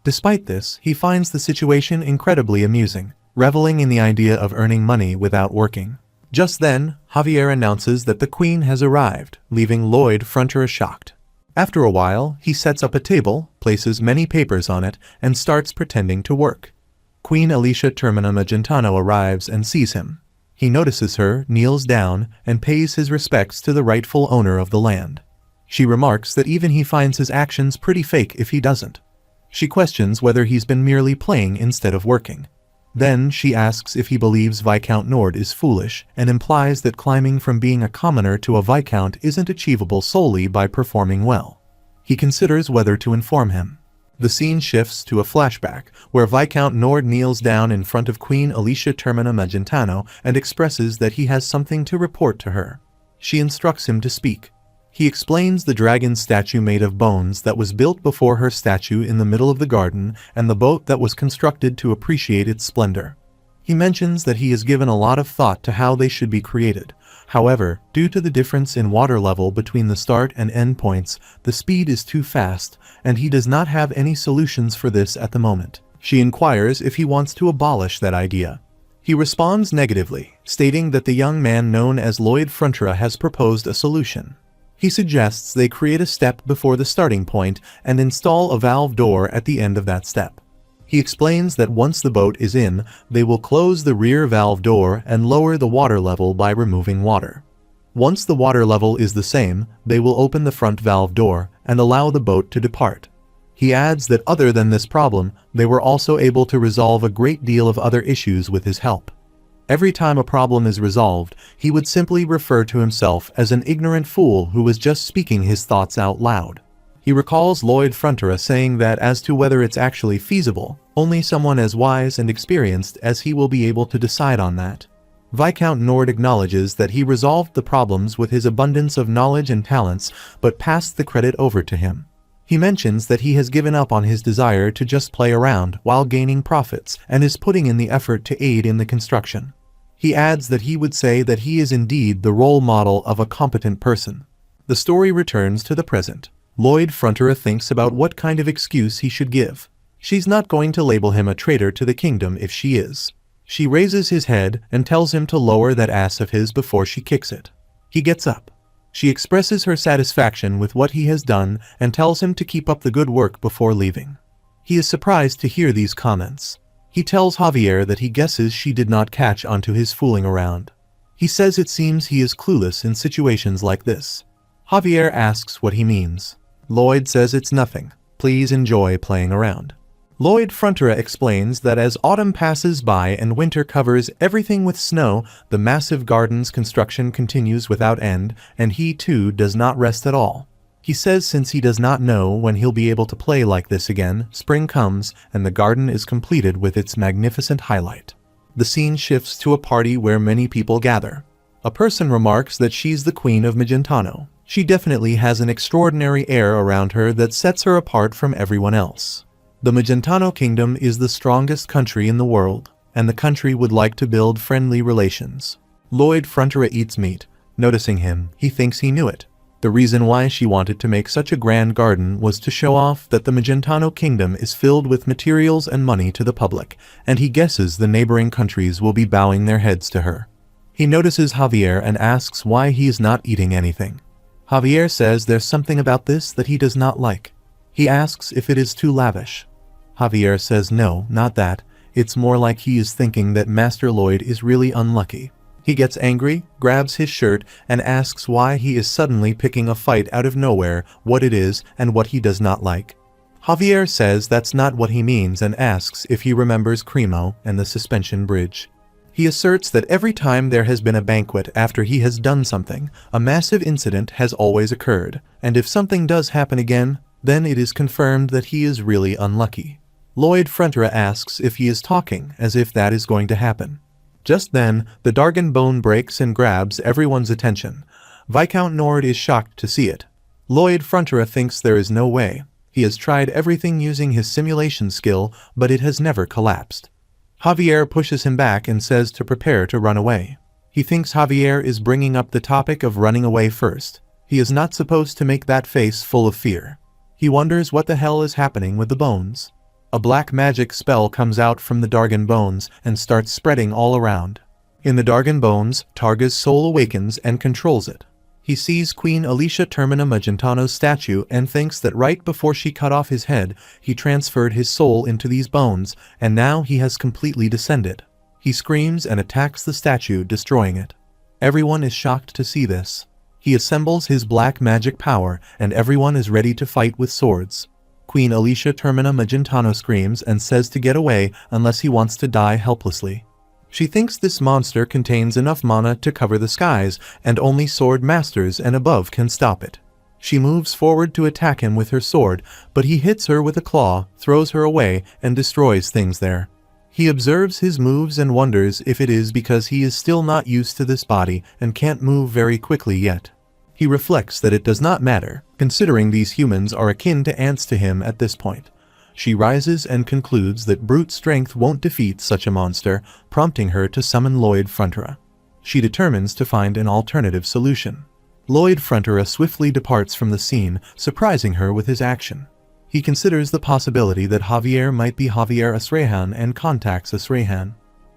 [SPEAKER 1] Despite this, he finds the situation incredibly amusing, reveling in the idea of earning money without working. Just then, Javier announces that the Queen has arrived, leaving Lloyd Fronterer shocked. After a while, he sets up a table, places many papers on it, and starts pretending to work. Queen Alicia Termina Magentano arrives and sees him. He notices her, kneels down, and pays his respects to the rightful owner of the land. She remarks that even he finds his actions pretty fake if he doesn't. She questions whether he's been merely playing instead of working. Then she asks if he believes Viscount Nord is foolish and implies that climbing from being a commoner to a Viscount isn't achievable solely by performing well. He considers whether to inform him. The scene shifts to a flashback where Viscount Nord kneels down in front of Queen Alicia Termina Magentano and expresses that he has something to report to her. She instructs him to speak. He explains the dragon statue made of bones that was built before her statue in the middle of the garden and the boat that was constructed to appreciate its splendor. He mentions that he has given a lot of thought to how they should be created. However, due to the difference in water level between the start and end points, the speed is too fast, and he does not have any solutions for this at the moment. She inquires if he wants to abolish that idea. He responds negatively, stating that the young man known as Lloyd Fronterer has proposed a solution. He suggests they create a step before the starting point and install a valve door at the end of that step. He explains that once the boat is in, they will close the rear valve door and lower the water level by removing water. Once the water level is the same, they will open the front valve door and allow the boat to depart. He adds that other than this problem, they were also able to resolve a great deal of other issues with his help. Every time a problem is resolved, he would simply refer to himself as an ignorant fool who was just speaking his thoughts out loud. He recalls Lloyd Fronterer saying that as to whether it's actually feasible, only someone as wise and experienced as he will be able to decide on that. Viscount Nord acknowledges that he resolved the problems with his abundance of knowledge and talents, but passed the credit over to him. He mentions that he has given up on his desire to just play around while gaining profits and is putting in the effort to aid in the construction. He adds that he would say that he is indeed the role model of a competent person. The story returns to the present. Lloyd Frontera thinks about what kind of excuse he should give. She's not going to label him a traitor to the kingdom if she is. She raises his head and tells him to lower that ass of his before she kicks it. He gets up. She expresses her satisfaction with what he has done and tells him to keep up the good work before leaving. He is surprised to hear these comments. He tells Javier that he guesses she did not catch onto his fooling around. He says it seems he is clueless in situations like this. Javier asks what he means. Lloyd says it's nothing. Please enjoy playing around. Lloyd Frontera explains that as autumn passes by and winter covers everything with snow, the massive garden's construction continues without end, and he too does not rest at all. He says since he does not know when he'll be able to play like this again, spring comes and the garden is completed with its magnificent highlight. The scene shifts to a party where many people gather. A person remarks that she's the Queen of Magentano. She definitely has an extraordinary air around her that sets her apart from everyone else. The Magentano Kingdom is the strongest country in the world, and the country would like to build friendly relations. Lloyd Frontera eats meat. Noticing him, he thinks he knew it. The reason why she wanted to make such a grand garden was to show off that the Magentano Kingdom is filled with materials and money to the public, and he guesses the neighboring countries will be bowing their heads to her. He notices Javier and asks why he is not eating anything. Javier says there's something about this that he does not like. He asks if it is too lavish. Javier says no, not that. It's more like he is thinking that Master Lloyd is really unlucky. He gets angry, grabs his shirt, and asks why he is suddenly picking a fight out of nowhere, what it is, and what he does not like. Javier says that's not what he means and asks if he remembers Cremo and the suspension bridge. He asserts that every time there has been a banquet after he has done something, a massive incident has always occurred, and if something does happen again, then it is confirmed that he is really unlucky. Lloyd Frontera asks if he is talking as if that is going to happen. Just then, the Dargon bone breaks and grabs everyone's attention. Viscount Nord is shocked to see it. Lloyd Frontera thinks there is no way. He has tried everything using his simulation skill, but it has never collapsed. Javier pushes him back and says to prepare to run away. He thinks Javier is bringing up the topic of running away first. He is not supposed to make that face full of fear. He wonders what the hell is happening with the bones. A black magic spell comes out from the Dargon bones and starts spreading all around. In the Dargon bones, Targa's soul awakens and controls it. He sees Queen Alicia Termina Magentano's statue and thinks that right before she cut off his head, he transferred his soul into these bones, and now he has completely descended. He screams and attacks the statue, destroying it. Everyone is shocked to see this. He assembles his black magic power, and everyone is ready to fight with swords. Queen Alicia Termina Magentano screams and says to get away unless he wants to die helplessly. She thinks this monster contains enough mana to cover the skies, and only sword masters and above can stop it. She moves forward to attack him with her sword, but he hits her with a claw, throws her away, and destroys things there. He observes his moves and wonders if it is because he is still not used to this body and can't move very quickly yet. He reflects that it does not matter, considering these humans are akin to ants to him at this point. She rises and concludes that brute strength won't defeat such a monster, prompting her to summon Lloyd Frontera. She determines to find an alternative solution. Lloyd Frontera swiftly departs from the scene, surprising her with his action. He considers the possibility that Javier might be Javier Asrehan and contacts Asrehan.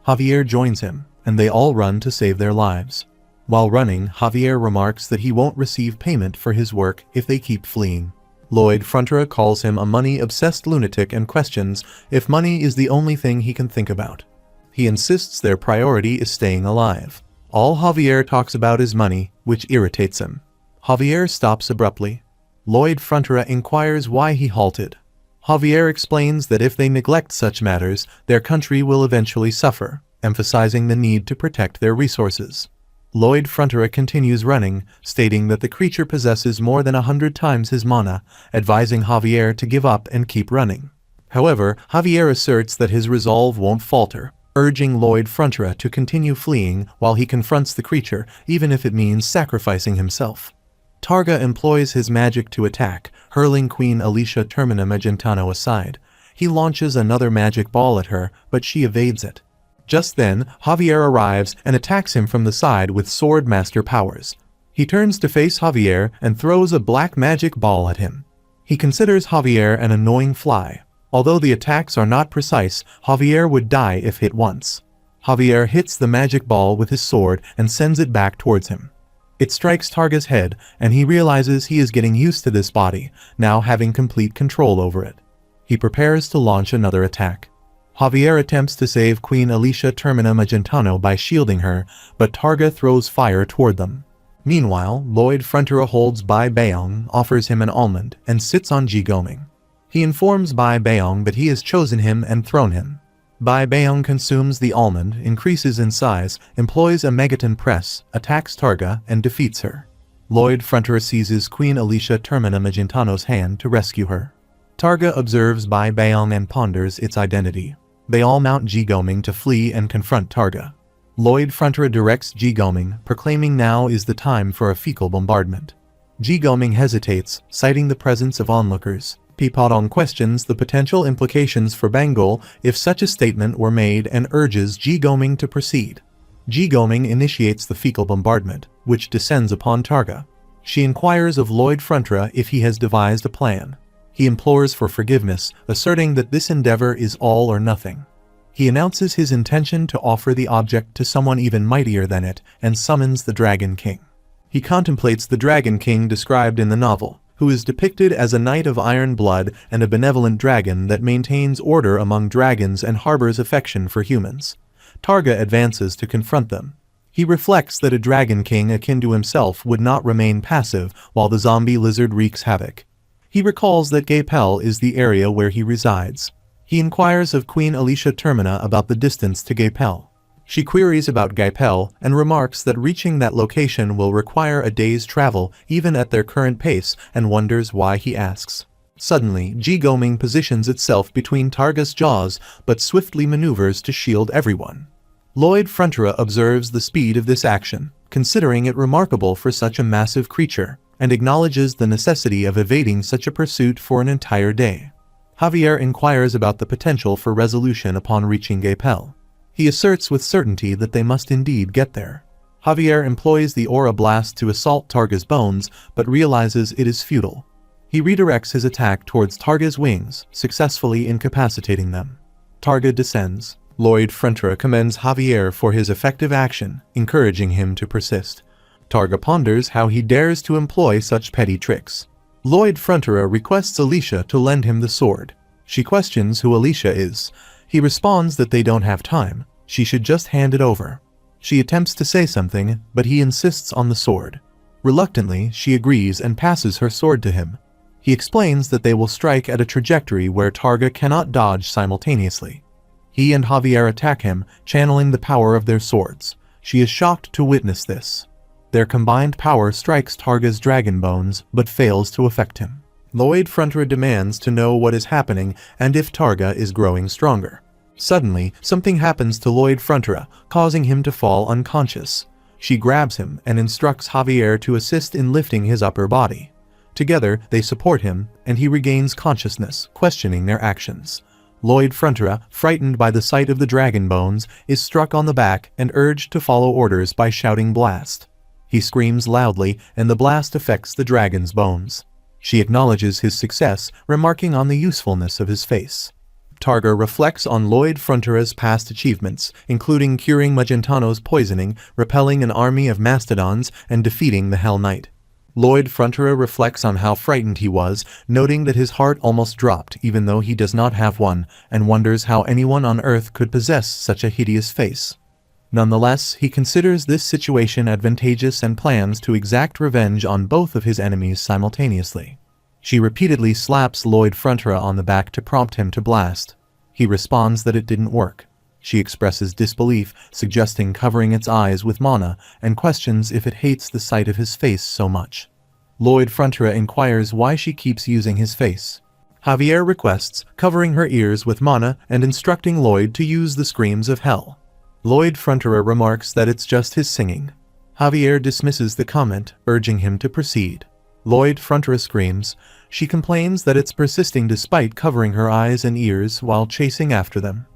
[SPEAKER 1] Javier joins him, and they all run to save their lives. While running, Javier remarks that he won't receive payment for his work if they keep fleeing. Lloyd Frontera calls him a money-obsessed lunatic and questions if money is the only thing he can think about. He insists their priority is staying alive. All Javier talks about is money, which irritates him. Javier stops abruptly. Lloyd Frontera inquires why he halted. Javier explains that if they neglect such matters, their country will eventually suffer, emphasizing the need to protect their resources. Lloyd Frontera continues running, stating that the creature possesses more than 100 times his mana, advising Javier to give up and keep running. However, Javier asserts that his resolve won't falter, urging Lloyd Frontera to continue fleeing while he confronts the creature, even if it means sacrificing himself. Targa employs his magic to attack, hurling Queen Alicia Termina Magentano aside. He launches another magic ball at her, but she evades it. Just then, Javier arrives and attacks him from the side with Sword Master powers. He turns to face Javier and throws a black magic ball at him. He considers Javier an annoying fly. Although the attacks are not precise, Javier would die if hit once. Javier hits the magic ball with his sword and sends it back towards him. It strikes Targa's head, and he realizes he is getting used to this body, now having complete control over it. He prepares to launch another attack. Javier attempts to save Queen Alicia Termina Magentano by shielding her, but Targa throws fire toward them. Meanwhile, Lloyd Frontera holds Bai Beong, offers him an almond, and sits on Ji Goming. He informs Bai Beong that he has chosen him and thrown him. Bai Beong consumes the almond, increases in size, employs a megaton press, attacks Targa, and defeats her. Lloyd Frontera seizes Queen Alicia Termina Magentano's hand to rescue her. Targa observes Bai Beong and ponders its identity. They all mount Ji Goming to flee and confront Targa. Lloyd Frontera directs Ji Goming, proclaiming now is the time for a fecal bombardment. Ji Goming hesitates, citing the presence of onlookers. Pi Podong questions the potential implications for Bengal if such a statement were made and urges Ji Goming to proceed. Ji Goming initiates the fecal bombardment, which descends upon Targa. She inquires of Lloyd Frontera if he has devised a plan. He implores for forgiveness, asserting that this endeavor is all or nothing. He announces his intention to offer the object to someone even mightier than it and summons the Dragon King. He contemplates the Dragon King described in the novel, who is depicted as a knight of iron blood and a benevolent dragon that maintains order among dragons and harbors affection for humans. Targa advances to confront them. He reflects that a Dragon King akin to himself would not remain passive while the zombie lizard wreaks havoc. He recalls that Gaepel is the area where he resides. He inquires of Queen Alicia Termina about the distance to Gaepel. She queries about Gaepel and remarks that reaching that location will require a day's travel even at their current pace and wonders why he asks. Suddenly, Ji Goming positions itself between Targa's jaws but swiftly maneuvers to shield everyone. Lloyd Frontera observes the speed of this action, considering it remarkable for such a massive creature, and acknowledges the necessity of evading such a pursuit for an entire day. Javier inquires about the potential for resolution upon reaching Gaepel. He asserts with certainty that they must indeed get there. Javier employs the Aura Blast to assault Targa's bones, but realizes it is futile. He redirects his attack towards Targa's wings, successfully incapacitating them. Targa descends. Lloyd Frontera commends Javier for his effective action, encouraging him to persist. Targa ponders how he dares to employ such petty tricks. Lloyd Frontera requests Alicia to lend him the sword. She questions who Alicia is. He responds that they don't have time. She should just hand it over. She attempts to say something, but he insists on the sword. Reluctantly, she agrees and passes her sword to him. He explains that they will strike at a trajectory where Targa cannot dodge simultaneously. He and Javier attack him, channeling the power of their swords. She is shocked to witness this. Their combined power strikes Targa's dragon bones, but fails to affect him. Lloyd Frontera demands to know what is happening and if Targa is growing stronger. Suddenly, something happens to Lloyd Frontera, causing him to fall unconscious. She grabs him and instructs Javier to assist in lifting his upper body. Together, they support him, and he regains consciousness, questioning their actions. Lloyd Frontera, frightened by the sight of the dragon bones, is struck on the back and urged to follow orders by shouting blast. He screams loudly, and the blast affects the dragon's bones. She acknowledges his success, remarking on the usefulness of his face. Targa reflects on Lloyd Frontera's past achievements, including curing Magentano's poisoning, repelling an army of mastodons, and defeating the Hell Knight. Lloyd Frontera reflects on how frightened he was, noting that his heart almost dropped even though he does not have one, and wonders how anyone on Earth could possess such a hideous face. Nonetheless, he considers this situation advantageous and plans to exact revenge on both of his enemies simultaneously. She repeatedly slaps Lloyd Frontera on the back to prompt him to blast. He responds that it didn't work. She expresses disbelief, suggesting covering its eyes with mana, and questions if it hates the sight of his face so much. Lloyd Frontera inquires why she keeps using his face. Javier requests covering her ears with mana and instructing Lloyd to use the screams of hell. Lloyd Frontera remarks that it's just his singing. Javier dismisses the comment, urging him to proceed. Lloyd Frontera screams. She complains that it's persisting despite covering her eyes and ears while chasing after them.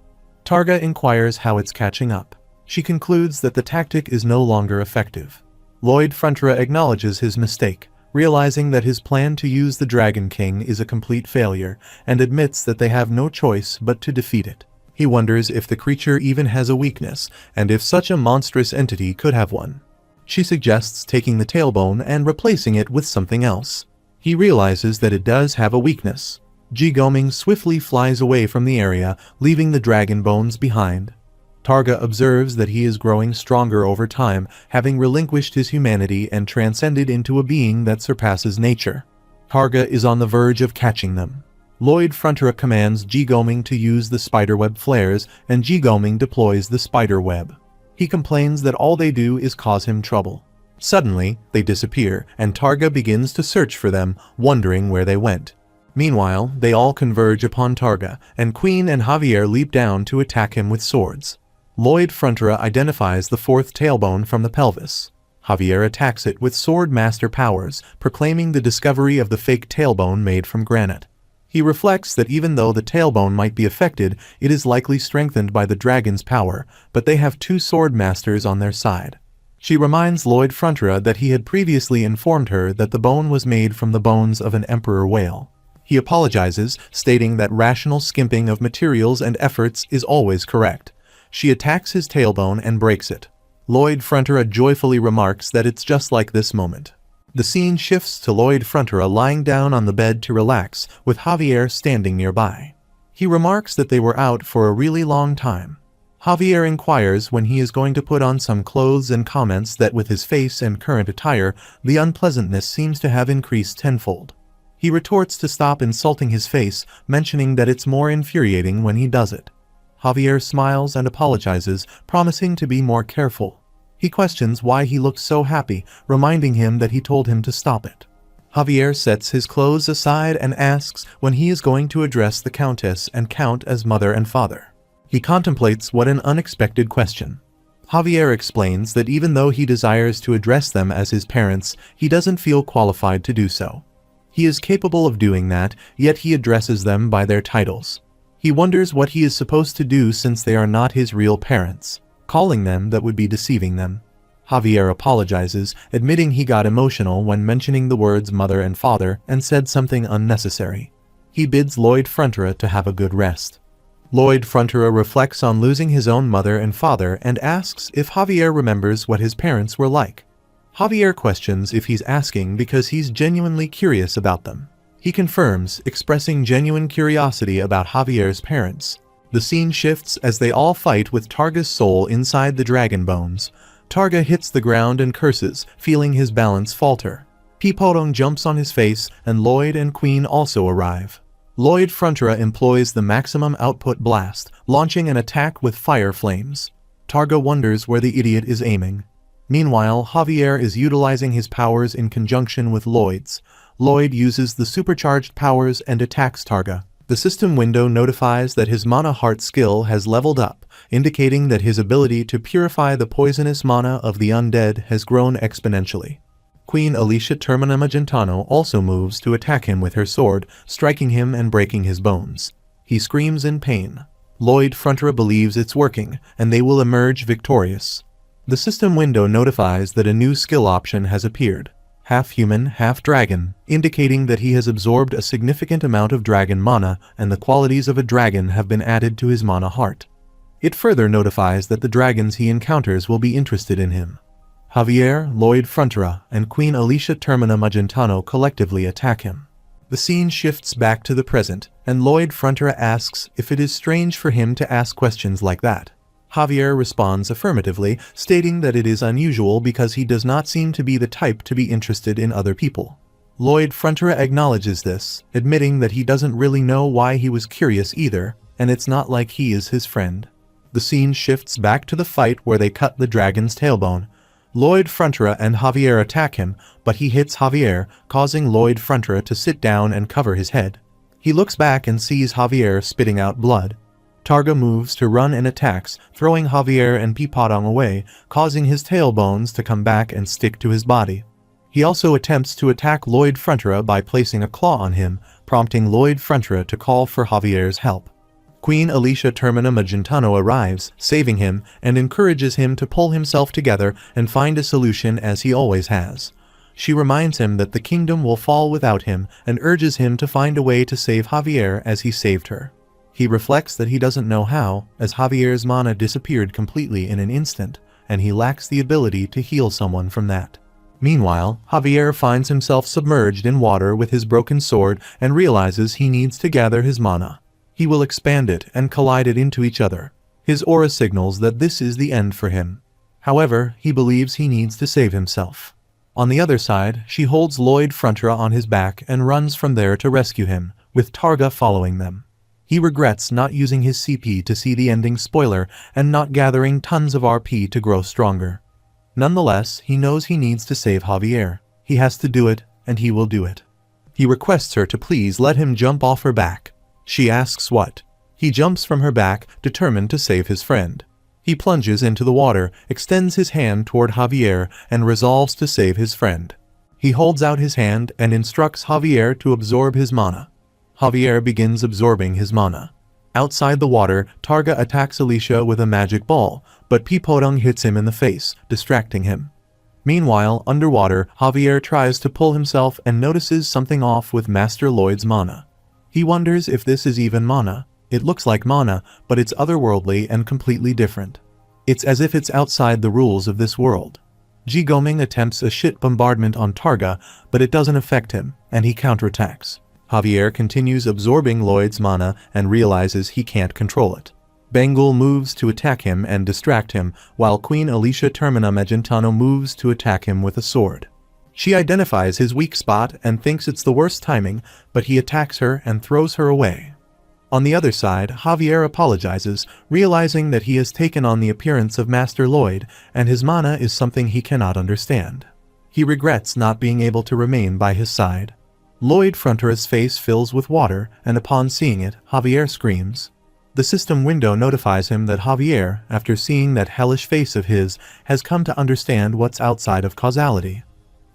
[SPEAKER 1] Targa inquires how it's catching up. She concludes that the tactic is no longer effective. Lloyd Frontier acknowledges his mistake, realizing that his plan to use the Dragon King is a complete failure, and admits that they have no choice but to defeat it. He wonders if the creature even has a weakness, and if such a monstrous entity could have one. She suggests taking the tailbone and replacing it with something else. He realizes that it does have a weakness. Ji Goming swiftly flies away from the area, leaving the dragon bones behind. Targa observes that he is growing stronger over time, having relinquished his humanity and transcended into a being that surpasses nature. Targa is on the verge of catching them. Lloyd Frontier commands Ji Goming to use the spiderweb flares, and Ji Goming deploys the spider web. He complains that all they do is cause him trouble. Suddenly, they disappear, and Targa begins to search for them, wondering where they went. Meanwhile, they all converge upon Targa, and Queen and Javier leap down to attack him with swords. Lloyd Frontier identifies the fourth tailbone from the pelvis. Javier attacks it with sword master powers, proclaiming the discovery of the fake tailbone made from granite. He reflects that even though the tailbone might be affected, it is likely strengthened by the dragon's power, but they have two sword masters on their side. She reminds Lloyd Frontier that he had previously informed her that the bone was made from the bones of an emperor whale. He apologizes, stating that rational skimping of materials and efforts is always correct. She attacks his tailbone and breaks it. Lloyd Frontier joyfully remarks that it's just like this moment. The scene shifts to Lloyd Frontier lying down on the bed to relax, with Javier standing nearby. He remarks that they were out for a really long time. Javier inquires when he is going to put on some clothes and comments that with his face and current attire, the unpleasantness seems to have increased tenfold. He retorts to stop insulting his face, mentioning that it's more infuriating when he does it. Javier smiles and apologizes, promising to be more careful. He questions why he looks so happy, reminding him that he told him to stop it. Javier sets his clothes aside and asks when he is going to address the Countess and Count as mother and father. He contemplates what an unexpected question. Javier explains that even though he desires to address them as his parents, he doesn't feel qualified to do so. He is capable of doing that, yet he addresses them by their titles. He wonders what he is supposed to do since they are not his real parents. Calling them that would be deceiving them. Javier apologizes, admitting he got emotional when mentioning the words mother and father and said something unnecessary. He bids Lloyd Frontier to have a good rest. Lloyd Frontier reflects on losing his own mother and father and asks if Javier remembers what his parents were like. Javier questions if he's asking because he's genuinely curious about them. He confirms, expressing genuine curiosity about Javier's parents. The scene shifts as they all fight with Targa's soul inside the dragon bones. Targa hits the ground and curses, feeling his balance falter. Pipodong jumps on his face, and Lloyd and Queen also arrive. Lloyd Frontier employs the maximum output blast, launching an attack with fire flames. Targa wonders where the idiot is aiming. Meanwhile, Javier is utilizing his powers in conjunction with Lloyd's. Lloyd uses the supercharged powers and attacks Targa. The system window notifies that his mana heart skill has leveled up, indicating that his ability to purify the poisonous mana of the undead has grown exponentially. Queen Alicia Termina Magentano also moves to attack him with her sword, striking him and breaking his bones. He screams in pain. Lloyd Frontier believes it's working, and they will emerge victorious. The system window notifies that a new skill option has appeared. Half human, half dragon, indicating that he has absorbed a significant amount of dragon mana and the qualities of a dragon have been added to his mana heart. It further notifies that the dragons he encounters will be interested in him. Javier, Lloyd Frontier, and Queen Alicia Termina Magentano collectively attack him. The scene shifts back to the present, and Lloyd Frontier asks if it is strange for him to ask questions like that. Javier responds affirmatively, stating that it is unusual because he does not seem to be the type to be interested in other people. Lloyd Frontier acknowledges this, admitting that he doesn't really know why he was curious either, and it's not like he is his friend. The scene shifts back to the fight where they cut the dragon's tailbone. Lloyd Frontier and Javier attack him, but he hits Javier, causing Lloyd Frontier to sit down and cover his head. He looks back and sees Javier spitting out blood. Targa moves to run and attacks, throwing Javier and Pipodong away, causing his tailbones to come back and stick to his body. He also attempts to attack Lloyd Frontier by placing a claw on him, prompting Lloyd Frontier to call for Javier's help. Queen Alicia Termina Magentano arrives, saving him, and encourages him to pull himself together and find a solution as he always has. She reminds him that the kingdom will fall without him and urges him to find a way to save Javier as he saved her. He reflects that he doesn't know how, as Javier's mana disappeared completely in an instant, and he lacks the ability to heal someone from that. Meanwhile, Javier finds himself submerged in water with his broken sword and realizes he needs to gather his mana. He will expand it and collide it into each other. His aura signals that this is the end for him. However, he believes he needs to save himself. On the other side, she holds Lloyd Frontera on his back and runs from there to rescue him, with Targa following them. He regrets not using his CP to see the ending spoiler and not gathering tons of RP to grow stronger. Nonetheless, he knows he needs to save Javier. He has to do it, and he will do it. He requests her to please let him jump off her back. She asks what. He jumps from her back, determined to save his friend. He plunges into the water, extends his hand toward Javier, and resolves to save his friend. He holds out his hand and instructs Javier to absorb his mana. Javier begins absorbing his mana. Outside the water, Targa attacks Alicia with a magic ball, but Pipodong hits him in the face, distracting him. Meanwhile, underwater, Javier tries to pull himself and notices something off with Master Lloyd's mana. He wonders if this is even mana. It looks like mana, but it's otherworldly and completely different. It's as if it's outside the rules of this world. Ji Goming attempts a shit bombardment on Targa, but it doesn't affect him, and he counterattacks. Javier continues absorbing Lloyd's mana and realizes he can't control it. Bengal moves to attack him and distract him, while Queen Alicia Termina Magentano moves to attack him with a sword. She identifies his weak spot and thinks it's the worst timing, but he attacks her and throws her away. On the other side, Javier apologizes, realizing that he has taken on the appearance of Master Lloyd, and his mana is something he cannot understand. He regrets not being able to remain by his side. Lloyd Frontera's face fills with water, and upon seeing it, Javier screams. The system window notifies him that Javier, after seeing that hellish face of his, has come to understand what's outside of causality.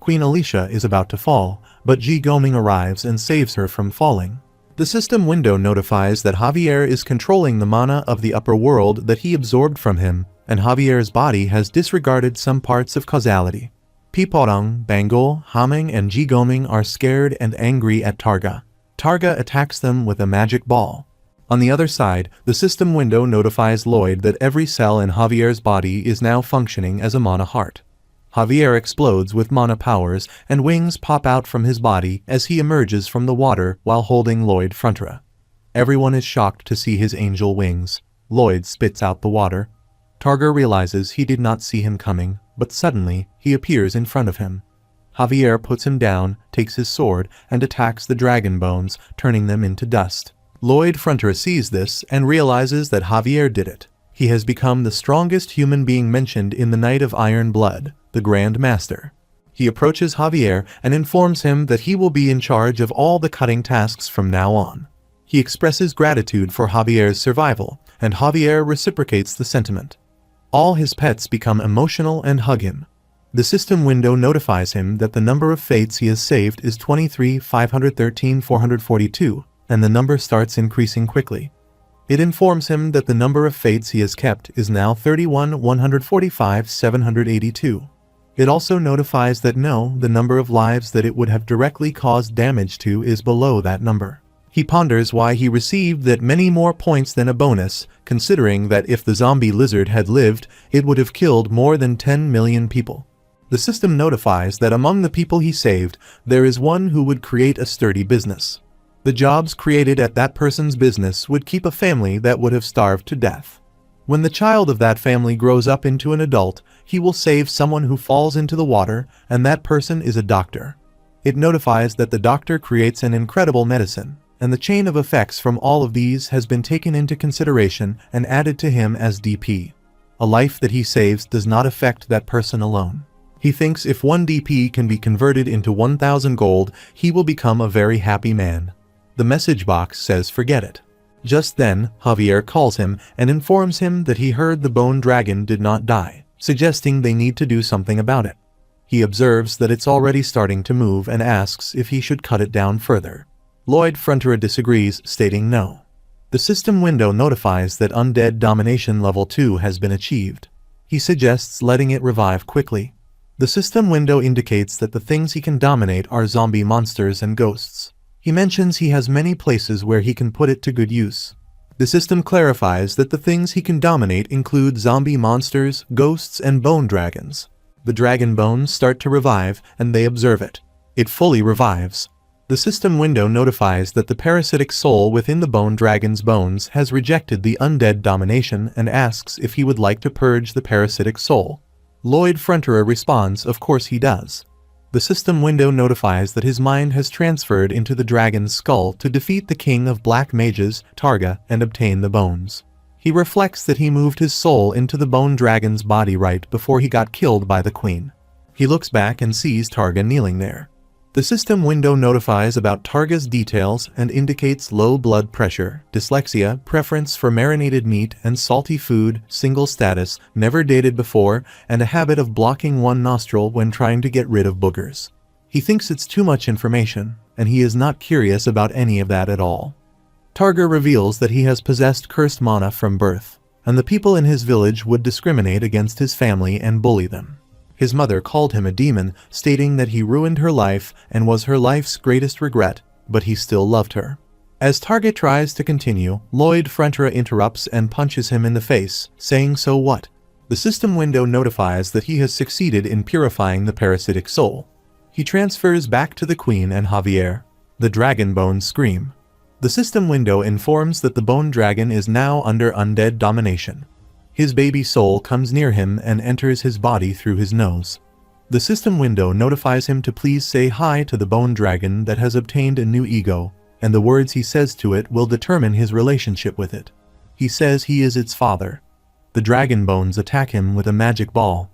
[SPEAKER 1] Queen Alicia is about to fall, but Ji Goming arrives and saves her from falling. The system window notifies that Javier is controlling the mana of the upper world that he absorbed from him, and Javier's body has disregarded some parts of causality. Pipodong, Bengal, Haming, and Ji Goming are scared and angry at Targa. Targa attacks them with a magic ball. On the other side, the system window notifies Lloyd that every cell in Javier's body is now functioning as a mana heart. Javier explodes with mana powers, and wings pop out from his body as he emerges from the water while holding Lloyd Frontera. Everyone is shocked to see his angel wings. Lloyd spits out the water. Targa realizes he did not see him coming, but suddenly he appears in front of him. Javier puts him down, takes his sword, and attacks the dragon bones, turning them into dust. Lloyd Frontera sees this and realizes that Javier did it. He has become the strongest human being mentioned in the Knight of Iron Blood, the Grand Master. He approaches Javier and informs him that he will be in charge of all the cutting tasks from now on. He expresses gratitude for Javier's survival, and Javier reciprocates the sentiment. All his pets become emotional and hug him. The system window notifies him that the number of fates he has saved is 23,513,442, and the number starts increasing quickly. It informs him that the number of fates he has kept is now 31,145,782. It also notifies that the number of lives that it would have directly caused damage to is below that number. He ponders why he received that many more points than a bonus, considering that if the zombie lizard had lived, it would have killed more than 10 million people. The system notifies that among the people he saved, there is one who would create a sturdy business. The jobs created at that person's business would keep a family that would have starved to death. When the child of that family grows up into an adult, he will save someone who falls into the water, and that person is a doctor. It notifies that the doctor creates an incredible medicine, and the chain of effects from all of these has been taken into consideration and added to him as DP. A life that he saves does not affect that person alone. He thinks if 1 DP can be converted into 1,000 gold, he will become a very happy man. The message box says forget it. Just then, Javier calls him and informs him that he heard the bone dragon did not die, suggesting they need to do something about it. He observes that it's already starting to move and asks if he should cut it down further. Lloyd Frontera disagrees, stating no. The system window notifies that Undead Domination Level 2 has been achieved. He suggests letting it revive quickly. The system window indicates that the things he can dominate are zombie monsters and ghosts. He mentions he has many places where he can put it to good use. The system clarifies that the things he can dominate include zombie monsters, ghosts, and bone dragons. The dragon bones start to revive, and they observe it. It fully revives. The system window notifies that the parasitic soul within the bone dragon's bones has rejected the undead domination and asks if he would like to purge the parasitic soul. Lloyd Fronterer responds, of course he does. The system window notifies that his mind has transferred into the dragon's skull to defeat the king of black mages, Targa, and obtain the bones. He reflects that he moved his soul into the bone dragon's body right before he got killed by the queen. He looks back and sees Targa kneeling there. The system window notifies about Targa's details and indicates low blood pressure, dyslexia, preference for marinated meat and salty food, single status, never dated before, and a habit of blocking one nostril when trying to get rid of boogers. He thinks it's too much information, and he is not curious about any of that at all. Targa reveals that he has possessed cursed mana from birth, and the people in his village would discriminate against his family and bully them. His mother called him a demon, stating that he ruined her life and was her life's greatest regret, but he still loved her. As Targa tries to continue, Lloyd Fronterer interrupts and punches him in the face, saying so what? The system window notifies that he has succeeded in purifying the parasitic soul. He transfers back to the queen and Javier. The dragon bones scream. The system window informs that the bone dragon is now under undead domination. His baby soul comes near him and enters his body through his nose. The system window notifies him to please say hi to the bone dragon that has obtained a new ego, and the words he says to it will determine his relationship with it. He says he is its father. The dragon bones attack him with a magic ball.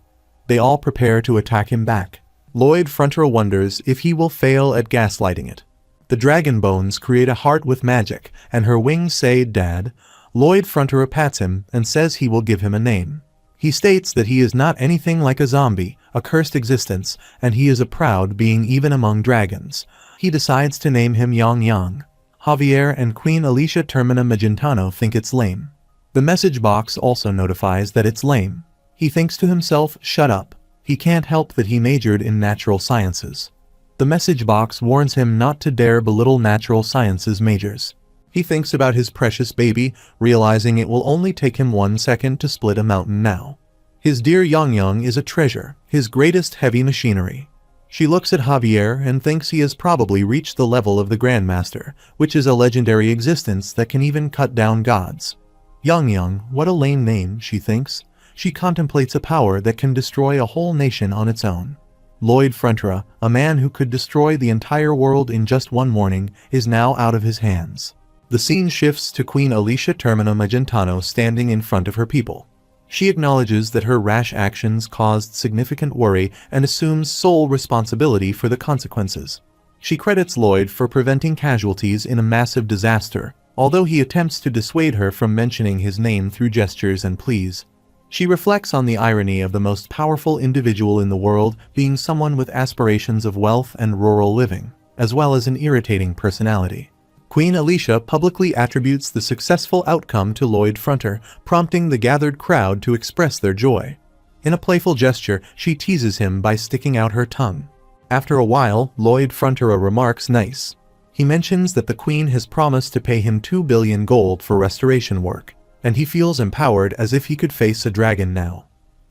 [SPEAKER 1] They all prepare to attack him back. Lloyd Fronterer wonders if he will fail at gaslighting it. The dragon bones create a heart with magic, and her wings say, "Dad." Lloyd Fronterer pats him and says he will give him a name. He states that he is not anything like a zombie, a cursed existence, and he is a proud being even among dragons. He decides to name him Yang Yang. Javier and Queen Alicia Termina Magentano think it's lame. The message box also notifies that it's lame. He thinks to himself, shut up. He can't help that he majored in natural sciences. The message box warns him not to dare belittle natural sciences majors. He thinks about his precious baby, realizing it will only take him 1 second to split a mountain now. His dear Yang Yang is a treasure, his greatest heavy machinery. She looks at Javier and thinks he has probably reached the level of the Grandmaster, which is a legendary existence that can even cut down gods. Yang Yang, what a lame name, she thinks. She contemplates a power that can destroy a whole nation on its own. Lloyd Fronterer, a man who could destroy the entire world in just one morning, is now out of his hands. The scene shifts to Queen Alicia Termina Magentano standing in front of her people. She acknowledges that her rash actions caused significant worry and assumes sole responsibility for the consequences. She credits Lloyd for preventing casualties in a massive disaster, although he attempts to dissuade her from mentioning his name through gestures and pleas. She reflects on the irony of the most powerful individual in the world being someone with aspirations of wealth and rural living, as well as an irritating personality. Queen Alicia publicly attributes the successful outcome to Lloyd Fronterer, prompting the gathered crowd to express their joy. In a playful gesture, she teases him by sticking out her tongue. After a while, Lloyd Fronterer remarks nice. He mentions that the queen has promised to pay him 2 billion gold for restoration work, and he feels empowered as if he could face a dragon now.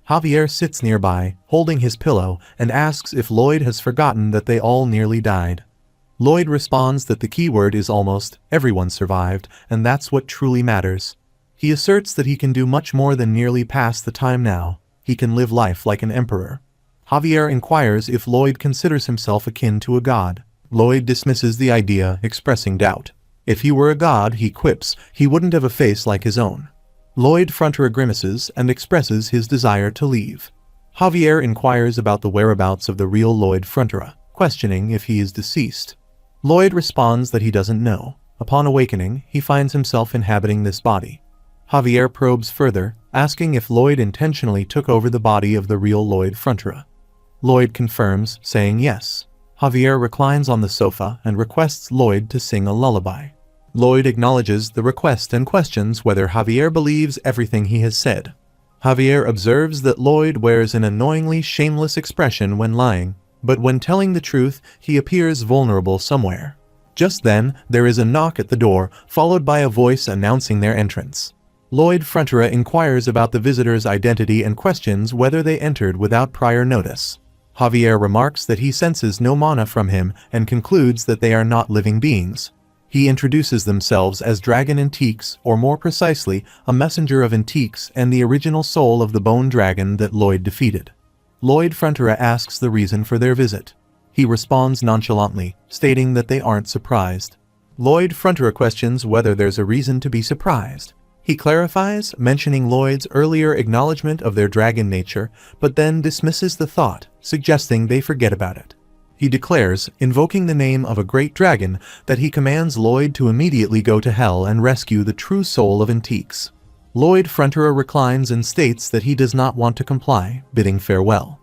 [SPEAKER 1] Javier sits nearby, holding his pillow, and asks if Lloyd has forgotten that they all nearly died. Lloyd responds that the keyword is almost, everyone survived, and that's what truly matters. He asserts that he can do much more than merely pass the time now. He can live life like an emperor. Javier inquires if Lloyd considers himself akin to a god. Lloyd dismisses the idea, expressing doubt. If he were a god, he quips, he wouldn't have a face like his own. Lloyd Fronterer grimaces and expresses his desire to leave. Javier inquires about the whereabouts of the real Lloyd Fronterer, questioning if he is deceased. Lloyd responds that he doesn't know. Upon awakening, he finds himself inhabiting this body. Javier probes further, asking if Lloyd intentionally took over the body of the real Lloyd Fronterer. Lloyd confirms, saying yes. Javier reclines on the sofa and requests Lloyd to sing a lullaby. Lloyd acknowledges the request and questions whether Javier believes everything he has said. Javier observes that Lloyd wears an annoyingly shameless expression when lying, but when telling the truth, he appears vulnerable somewhere. Just then, there is a knock at the door, followed by a voice announcing their entrance. Lloyd Frontera inquires about the visitor's identity and questions whether they entered without prior notice. Javier remarks that he senses no mana from him and concludes that they are not living beings. He introduces themselves as Dragon Antiques, or more precisely, a messenger of Antiques and the original soul of the bone dragon that Lloyd defeated. Lloyd Frontera asks the reason for their visit. He responds nonchalantly, stating that they aren't surprised. Lloyd Frontera questions whether there's a reason to be surprised. He clarifies, mentioning Lloyd's earlier acknowledgement of their dragon nature, but then dismisses the thought, suggesting they forget about it. He declares, invoking the name of a great dragon, that he commands Lloyd to immediately go to hell and rescue the true soul of Antiques. Lloyd Frontera reclines and states that he does not want to comply, bidding farewell.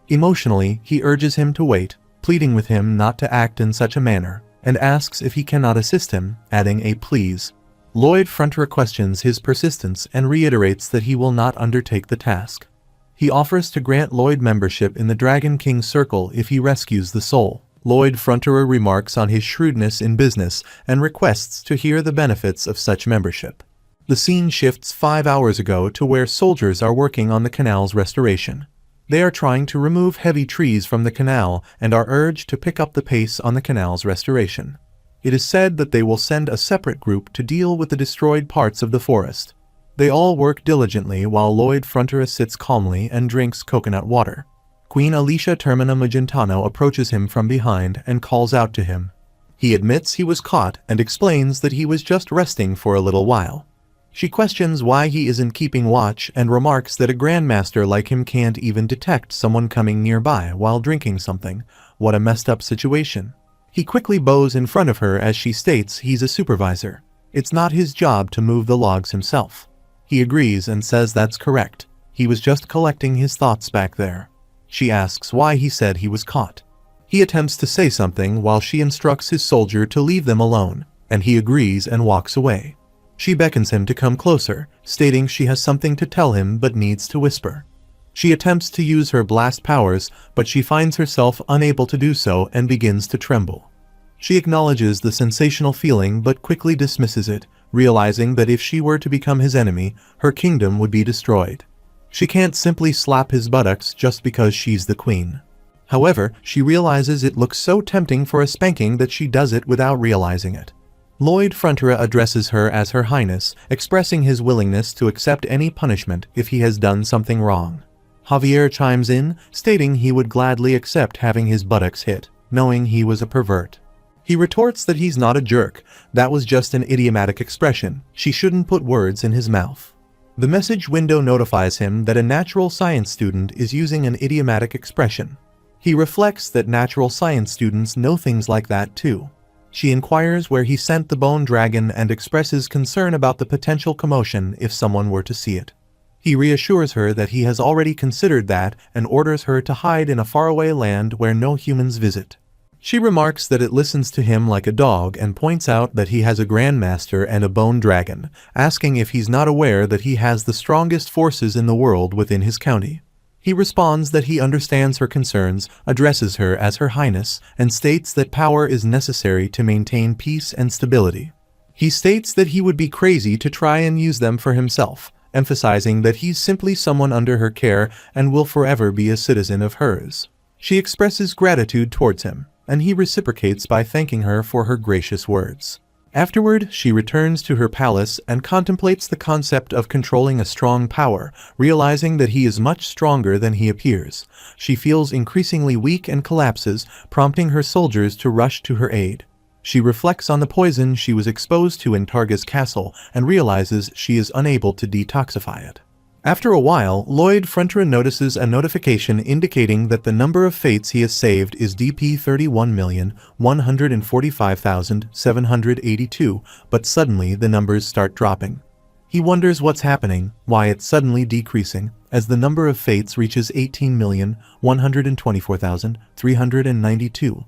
[SPEAKER 1] Emotionally, he urges him to wait, pleading with him not to act in such a manner, and asks if he cannot assist him, adding a please. Lloyd Frontera questions his persistence and reiterates that he will not undertake the task. He offers to grant Lloyd membership in the Dragon King's circle if he rescues the soul. Lloyd Frontera remarks on his shrewdness in business and requests to hear the benefits of such membership. The scene shifts 5 hours ago to where soldiers are working on the canal's restoration. They are trying to remove heavy trees from the canal and are urged to pick up the pace on the canal's restoration. It is said that they will send a separate group to deal with the destroyed parts of the forest. They all work diligently while Lloyd Frontera sits calmly and drinks coconut water. Queen Alicia Termina Magentano approaches him from behind and calls out to him. He admits he was caught and explains that he was just resting for a little while. She questions why he isn't keeping watch and remarks that a grandmaster like him can't even detect someone coming nearby while drinking something. What a messed up situation. He quickly bows in front of her as she states he's a supervisor. It's not his job to move the logs himself. He agrees and says that's correct. He was just collecting his thoughts back there. She asks why he said he was caught. He attempts to say something while she instructs his soldier to leave them alone, and he agrees and walks away. She beckons him to come closer, stating she has something to tell him but needs to whisper. She attempts to use her blast powers, but she finds herself unable to do so and begins to tremble. She acknowledges the sensational feeling but quickly dismisses it, realizing that if she were to become his enemy, her kingdom would be destroyed. She can't simply slap his buttocks just because she's the queen. However, she realizes it looks so tempting for a spanking that she does it without realizing it. Lloyd Frontera addresses her as Her Highness, expressing his willingness to accept any punishment if he has done something wrong. Javier chimes in, stating he would gladly accept having his buttocks hit, knowing he was a pervert. He retorts that he's not a jerk, that was just an idiomatic expression, she shouldn't put words in his mouth. The message window notifies him that a natural science student is using an idiomatic expression. He reflects that natural science students know things like that too. She inquires where he sent the bone dragon and expresses concern about the potential commotion if someone were to see it. He reassures her that he has already considered that and orders her to hide in a faraway land where no humans visit. She remarks that it listens to him like a dog and points out that he has a grandmaster and a bone dragon, asking if he's not aware that he has the strongest forces in the world within his county. He responds that he understands her concerns, addresses her as Her Highness, and states that power is necessary to maintain peace and stability. He states that he would be crazy to try and use them for himself, emphasizing that he's simply someone under her care and will forever be a citizen of hers. She expresses gratitude towards him, and he reciprocates by thanking her for her gracious words. Afterward, she returns to her palace and contemplates the concept of controlling a strong power, realizing that he is much stronger than he appears. She feels increasingly weak and collapses, prompting her soldiers to rush to her aid. She reflects on the poison she was exposed to in Targa's castle and realizes she is unable to detoxify it. After a while, Lloyd Frontera notices a notification indicating that the number of fates he has saved is DP 31,145,782, but suddenly the numbers start dropping. He wonders what's happening, why it's suddenly decreasing, as the number of fates reaches 18,124,392.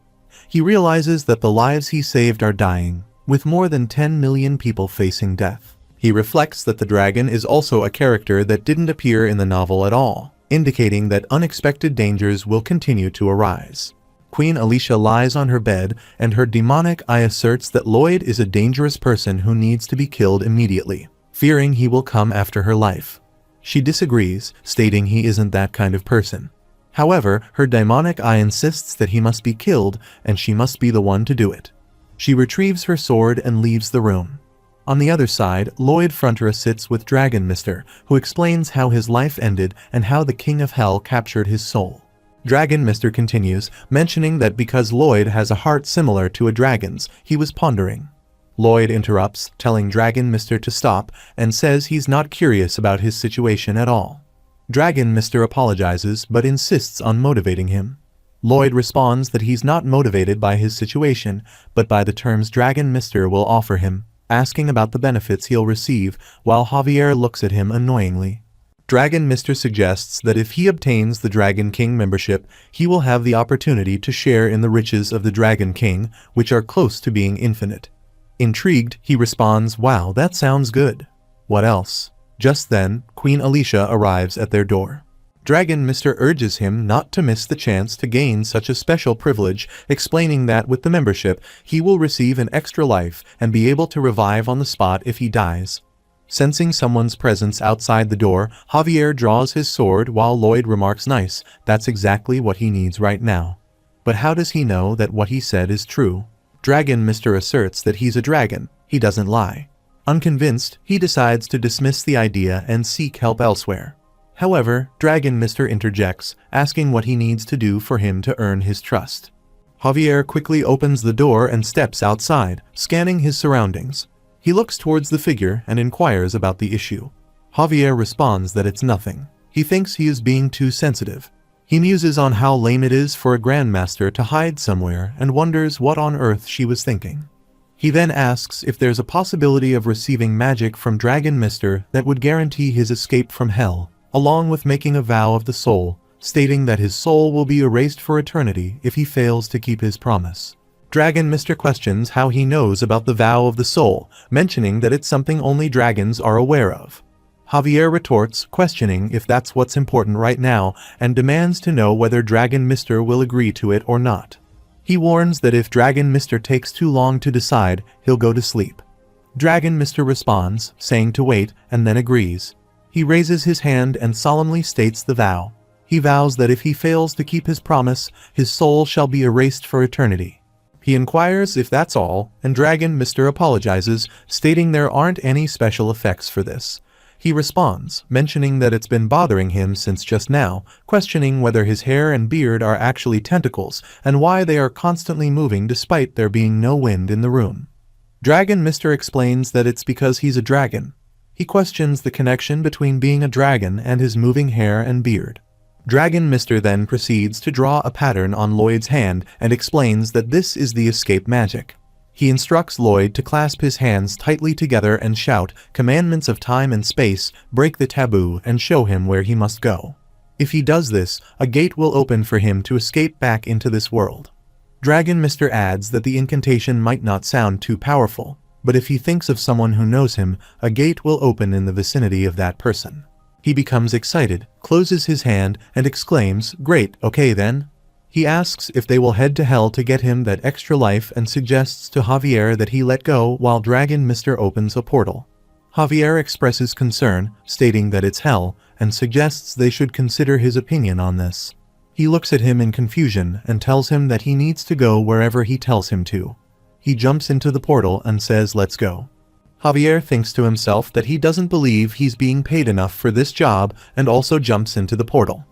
[SPEAKER 1] He realizes that the lives he saved are dying, with more than 10 million people facing death. He reflects that the dragon is also a character that didn't appear in the novel at all, indicating that unexpected dangers will continue to arise. Queen Alicia lies on her bed, and her demonic eye asserts that Lloyd is a dangerous person who needs to be killed immediately, fearing he will come after her life. She disagrees, stating he isn't that kind of person. However, her demonic eye insists that he must be killed, and she must be the one to do it. She retrieves her sword and leaves the room. On the other side, Lloyd Fronterer sits with Dragon Mister, who explains how his life ended and how the King of Hell captured his soul. Dragon Mister continues, mentioning that because Lloyd has a heart similar to a dragon's, he was pondering. Lloyd interrupts, telling Dragon Mister to stop, and says he's not curious about his situation at all. Dragon Mister apologizes but insists on motivating him. Lloyd responds that he's not motivated by his situation, but by the terms Dragon Mister will offer him, asking about the benefits he'll receive, while Javier looks at him annoyingly. Dragon Mister suggests that if he obtains the Dragon King membership, he will have the opportunity to share in the riches of the Dragon King, which are close to being infinite. Intrigued, he responds, "Wow, that sounds good. What else?" Just then, Queen Alicia arrives at their door. Dragon Mister urges him not to miss the chance to gain such a special privilege, explaining that with the membership, he will receive an extra life and be able to revive on the spot if he dies. Sensing someone's presence outside the door, Javier draws his sword while Lloyd remarks, "Nice, that's exactly what he needs right now." But how does he know that what he said is true? Dragon Mister asserts that he's a dragon. He doesn't lie. Unconvinced, he decides to dismiss the idea and seek help elsewhere. However, Dragon Mister interjects, asking what he needs to do for him to earn his trust. Javier quickly opens the door and steps outside, scanning his surroundings. He looks towards the figure and inquires about the issue. Javier responds that it's nothing. He thinks he is being too sensitive. He muses on how lame it is for a Grandmaster to hide somewhere and wonders what on earth she was thinking. He then asks if there's a possibility of receiving magic from Dragon Mister that would guarantee his escape from hell, along with making a vow of the soul, stating that his soul will be erased for eternity if he fails to keep his promise. Dragon Mister questions how he knows about the vow of the soul, mentioning that it's something only dragons are aware of. Javier retorts, questioning if that's what's important right now, and demands to know whether Dragon Mister will agree to it or not. He warns that if Dragon Mister takes too long to decide, he'll go to sleep. Dragon Mister responds, saying to wait, and then agrees. He raises his hand and solemnly states the vow. He vows that if he fails to keep his promise, his soul shall be erased for eternity. He inquires if that's all, and Dragon Mister apologizes, stating there aren't any special effects for this. He responds, mentioning that it's been bothering him since just now, questioning whether his hair and beard are actually tentacles, and why they are constantly moving despite there being no wind in the room. Dragon Mister explains that it's because he's a dragon. He questions the connection between being a dragon and his moving hair and beard. Dragon Mister then proceeds to draw a pattern on Lloyd's hand and explains that this is the escape magic. He instructs Lloyd to clasp his hands tightly together and shout, "Commandments of time and space, break the taboo and show him where he must go." If he does this, a gate will open for him to escape back into this world. Dragon Mister adds that the incantation might not sound too powerful, but if he thinks of someone who knows him, a gate will open in the vicinity of that person. He becomes excited, closes his hand, and exclaims, "Great, okay then." He asks if they will head to hell to get him that extra life and suggests to Javier that he let go while Dragon Mister opens a portal. Javier expresses concern, stating that it's hell, and suggests they should consider his opinion on this. He looks at him in confusion and tells him that he needs to go wherever he tells him to. He jumps into the portal and says, "Let's go." Javier thinks to himself that he doesn't believe he's being paid enough for this job and also jumps into the portal.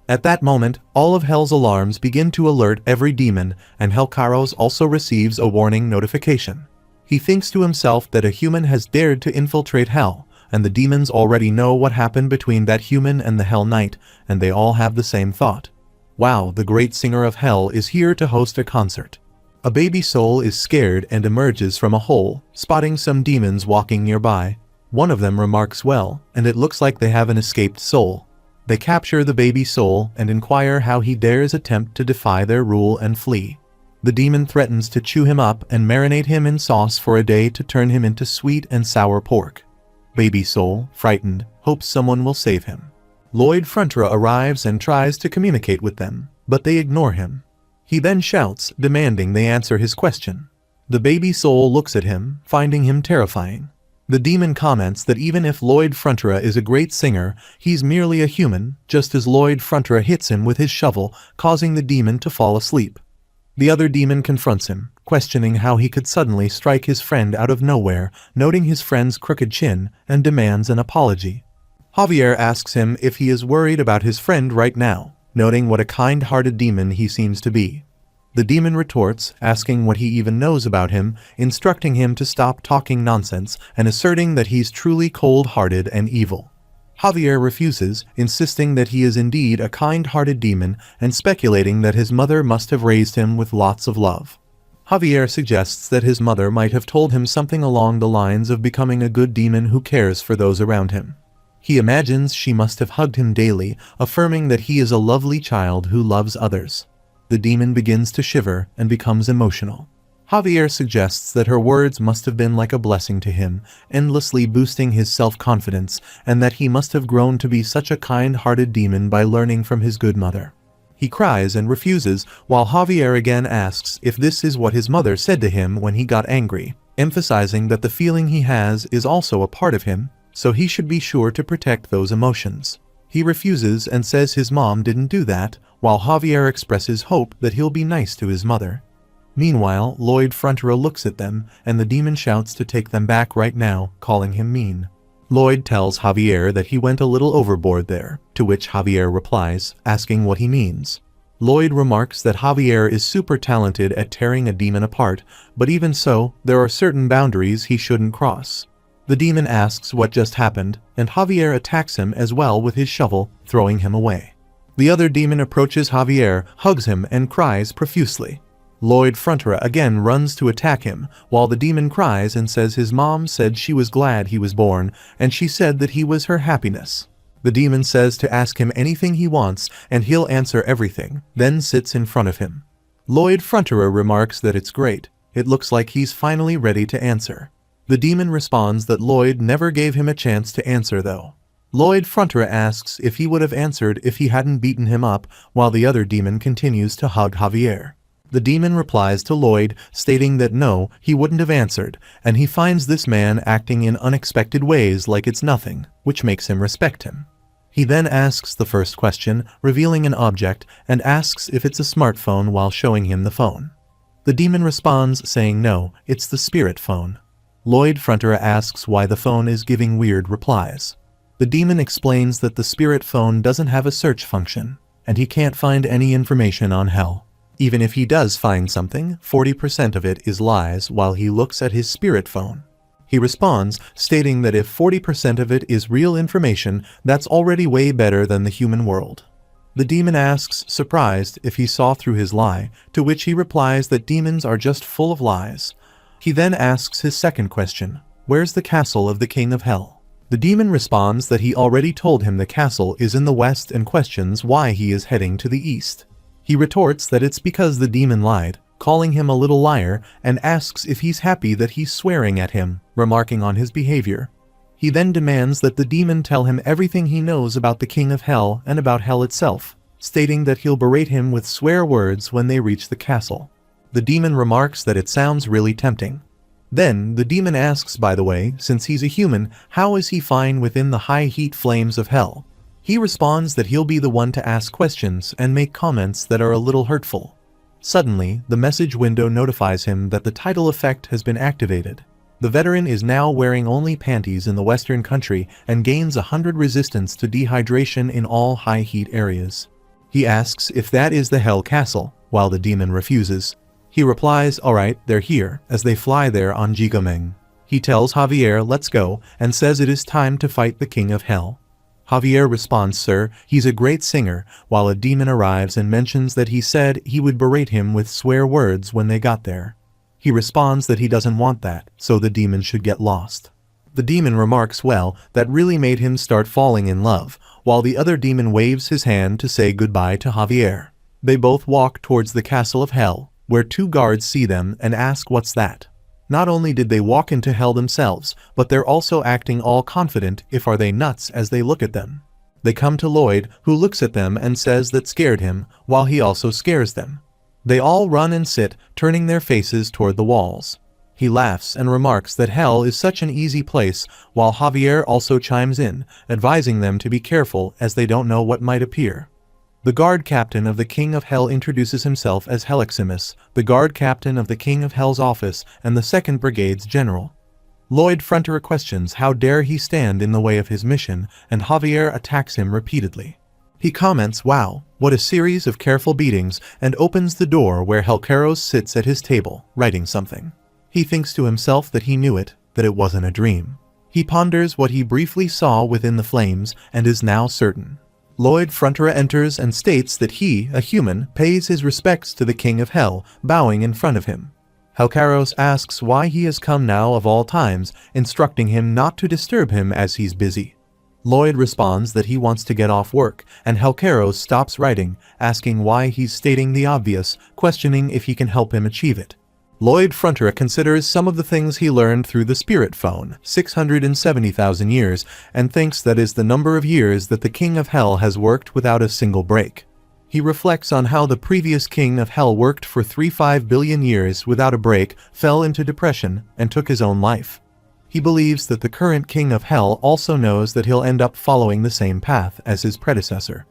[SPEAKER 1] At that moment, all of Hell's alarms begin to alert every demon, and Hellkairos also receives a warning notification. He thinks to himself that a human has dared to infiltrate Hell, and the demons already know what happened between that human and the Hell Knight, and they all have the same thought. Wow, the great singer of Hell is here to host a concert. A baby soul is scared and emerges from a hole, spotting some demons walking nearby. One of them remarks, "Well, and it looks like they have an escaped soul." They capture the baby soul and inquire how he dares attempt to defy their rule and flee. The demon threatens to chew him up and marinate him in sauce for a day to turn him into sweet and sour pork. Baby Soul, frightened, hopes someone will save him. Lloyd Frontura arrives and tries to communicate with them, but they ignore him. He then shouts, demanding they answer his question. The baby soul looks at him, finding him terrifying. The demon comments that even if Lloyd Frontura is a great singer, he's merely a human, just as Lloyd Frontura hits him with his shovel, causing the demon to fall asleep. The other demon confronts him, questioning how he could suddenly strike his friend out of nowhere, noting his friend's crooked chin, and demands an apology. Javier asks him if he is worried about his friend right now, noting what a kind-hearted demon he seems to be. The demon retorts, asking what he even knows about him, instructing him to stop talking nonsense and asserting that he's truly cold-hearted and evil. Javier refuses, insisting that he is indeed a kind-hearted demon and speculating that his mother must have raised him with lots of love. Javier suggests that his mother might have told him something along the lines of becoming a good demon who cares for those around him. He imagines she must have hugged him daily, affirming that he is a lovely child who loves others. The demon begins to shiver and becomes emotional. Javier suggests that her words must have been like a blessing to him, endlessly boosting his self-confidence, and that he must have grown to be such a kind-hearted demon by learning from his good mother. He cries and refuses, while Javier again asks if this is what his mother said to him when he got angry, emphasizing that the feeling he has is also a part of him, so he should be sure to protect those emotions. He refuses and says his mom didn't do that, while Javier expresses hope that he'll be nice to his mother. Meanwhile, Lloyd Frontura looks at them, and the demon shouts to take them back right now, calling him mean. Lloyd tells Javier that he went a little overboard there, to which Javier replies, asking what he means. Lloyd remarks that Javier is super talented at tearing a demon apart, but even so, there are certain boundaries he shouldn't cross. The demon asks what just happened, and Javier attacks him as well with his shovel, throwing him away. The other demon approaches Javier, hugs him, and cries profusely. Lloyd Frontura again runs to attack him, while the demon cries and says his mom said she was glad he was born, and she said that he was her happiness. The demon says to ask him anything he wants, and he'll answer everything, then sits in front of him. Lloyd Frontura remarks that it's great. It looks like he's finally ready to answer. The demon responds that Lloyd never gave him a chance to answer though. Lloyd Frontura asks if he would have answered if he hadn't beaten him up, while the other demon continues to hug Javier. The demon replies to Lloyd, stating that no, he wouldn't have answered, and he finds this man acting in unexpected ways like it's nothing, which makes him respect him. He then asks the first question, revealing an object, and asks if it's a smartphone while showing him the phone. The demon responds saying no, it's the spirit phone. Lloyd Frontura asks why the phone is giving weird replies. The demon explains that the spirit phone doesn't have a search function, and he can't find any information on hell. Even if he does find something, 40% of it is lies while he looks at his spirit phone. He responds, stating that if 40% of it is real information, that's already way better than the human world. The demon asks, surprised, if he saw through his lie, to which he replies that demons are just full of lies. He then asks his second question, where's the castle of the King of Hell? The demon responds that he already told him the castle is in the west and questions why he is heading to the east. He retorts that it's because the demon lied, calling him a little liar, and asks if he's happy that he's swearing at him, remarking on his behavior. He then demands that the demon tell him everything he knows about the King of Hell and about hell itself, stating that he'll berate him with swear words when they reach the castle. The demon remarks that it sounds really tempting. Then, the demon asks, by the way, since he's a human, how is he fine within the high heat flames of hell? He responds that he'll be the one to ask questions and make comments that are a little hurtful. Suddenly, the message window notifies him that the tidal effect has been activated. The veteran is now wearing only panties in the western country and gains 100 resistance to dehydration in all high heat areas. He asks if that is the Hell Castle, while the demon refuses. He replies, alright, they're here, as they fly there on Jigomeng. He tells Javier, let's go, and says it is time to fight the King of Hell. Javier responds, sir, he's a great singer, while a demon arrives and mentions that he said he would berate him with swear words when they got there. He responds that he doesn't want that, so the demon should get lost. The demon remarks, well, that really made him start falling in love, while the other demon waves his hand to say goodbye to Javier. They both walk towards the Castle of Hell, where two guards see them and ask what's that. Not only did they walk into hell themselves, but they're also acting all confident if are they nuts as they look at them. They come to Lloyd, who looks at them and says that scared him, while he also scares them. They all run and sit, turning their faces toward the walls. He laughs and remarks that hell is such an easy place, while Javier also chimes in, advising them to be careful as they don't know what might appear. The guard captain of the King of Hell introduces himself as Heliximus, the guard captain of the King of Hell's office and the 2nd Brigade's general. Lloyd Fronterer questions how dare he stand in the way of his mission, and Javier attacks him repeatedly. He comments, "Wow, what a series of careful beatings," and opens the door where Helcaros sits at his table, writing something. He thinks to himself that he knew it, that it wasn't a dream. He ponders what he briefly saw within the flames and is now certain. Lloyd Fronterer enters and states that he, a human, pays his respects to the King of Hell, bowing in front of him. Helcaros asks why he has come now of all times, instructing him not to disturb him as he's busy. Lloyd responds that he wants to get off work, and Helcaros stops writing, asking why he's stating the obvious, questioning if he can help him achieve it. Lloyd Fronterer considers some of the things he learned through the Spirit Phone, 670,000 years, and thinks that is the number of years that the King of Hell has worked without a single break. He reflects on how the previous King of Hell worked for 35 billion years without a break, fell into depression, and took his own life. He believes that the current King of Hell also knows that he'll end up following the same path as his predecessor.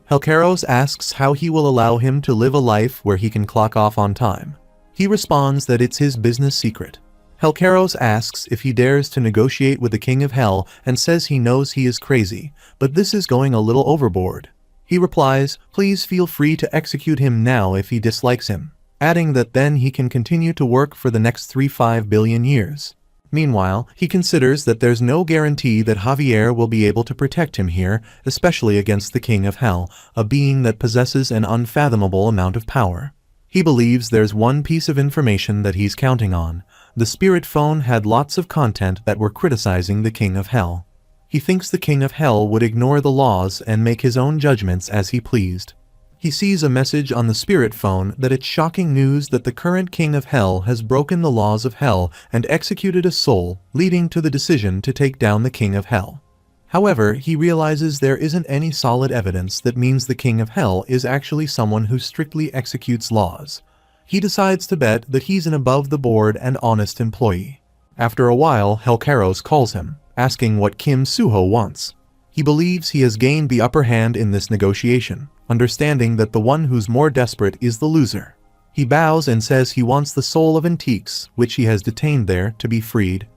[SPEAKER 1] Helcaros asks how he will allow him to live a life where he can clock off on time. He responds that it's his business secret. Helcaros asks if he dares to negotiate with the King of Hell and says he knows he is crazy, but this is going a little overboard. He replies, please feel free to execute him now if he dislikes him, adding that then he can continue to work for the next 35 billion years. Meanwhile, he considers that there's no guarantee that Javier will be able to protect him here, especially against the King of Hell, a being that possesses an unfathomable amount of power. He believes there's one piece of information that he's counting on. The Spirit Phone had lots of content that were criticizing the King of Hell. He thinks the King of Hell would ignore the laws and make his own judgments as he pleased. He sees a message on the Spirit Phone that it's shocking news that the current King of Hell has broken the laws of Hell and executed a soul, leading to the decision to take down the King of Hell. However, he realizes there isn't any solid evidence that means the King of Hell is actually someone who strictly executes laws. He decides to bet that he's an above-the-board and honest employee. After a while, Helcaros calls him, asking what Kim Suho wants. He believes he has gained the upper hand in this negotiation, understanding that the one who's more desperate is the loser. He bows and says he wants the soul of Antiques, which he has detained there, to be freed.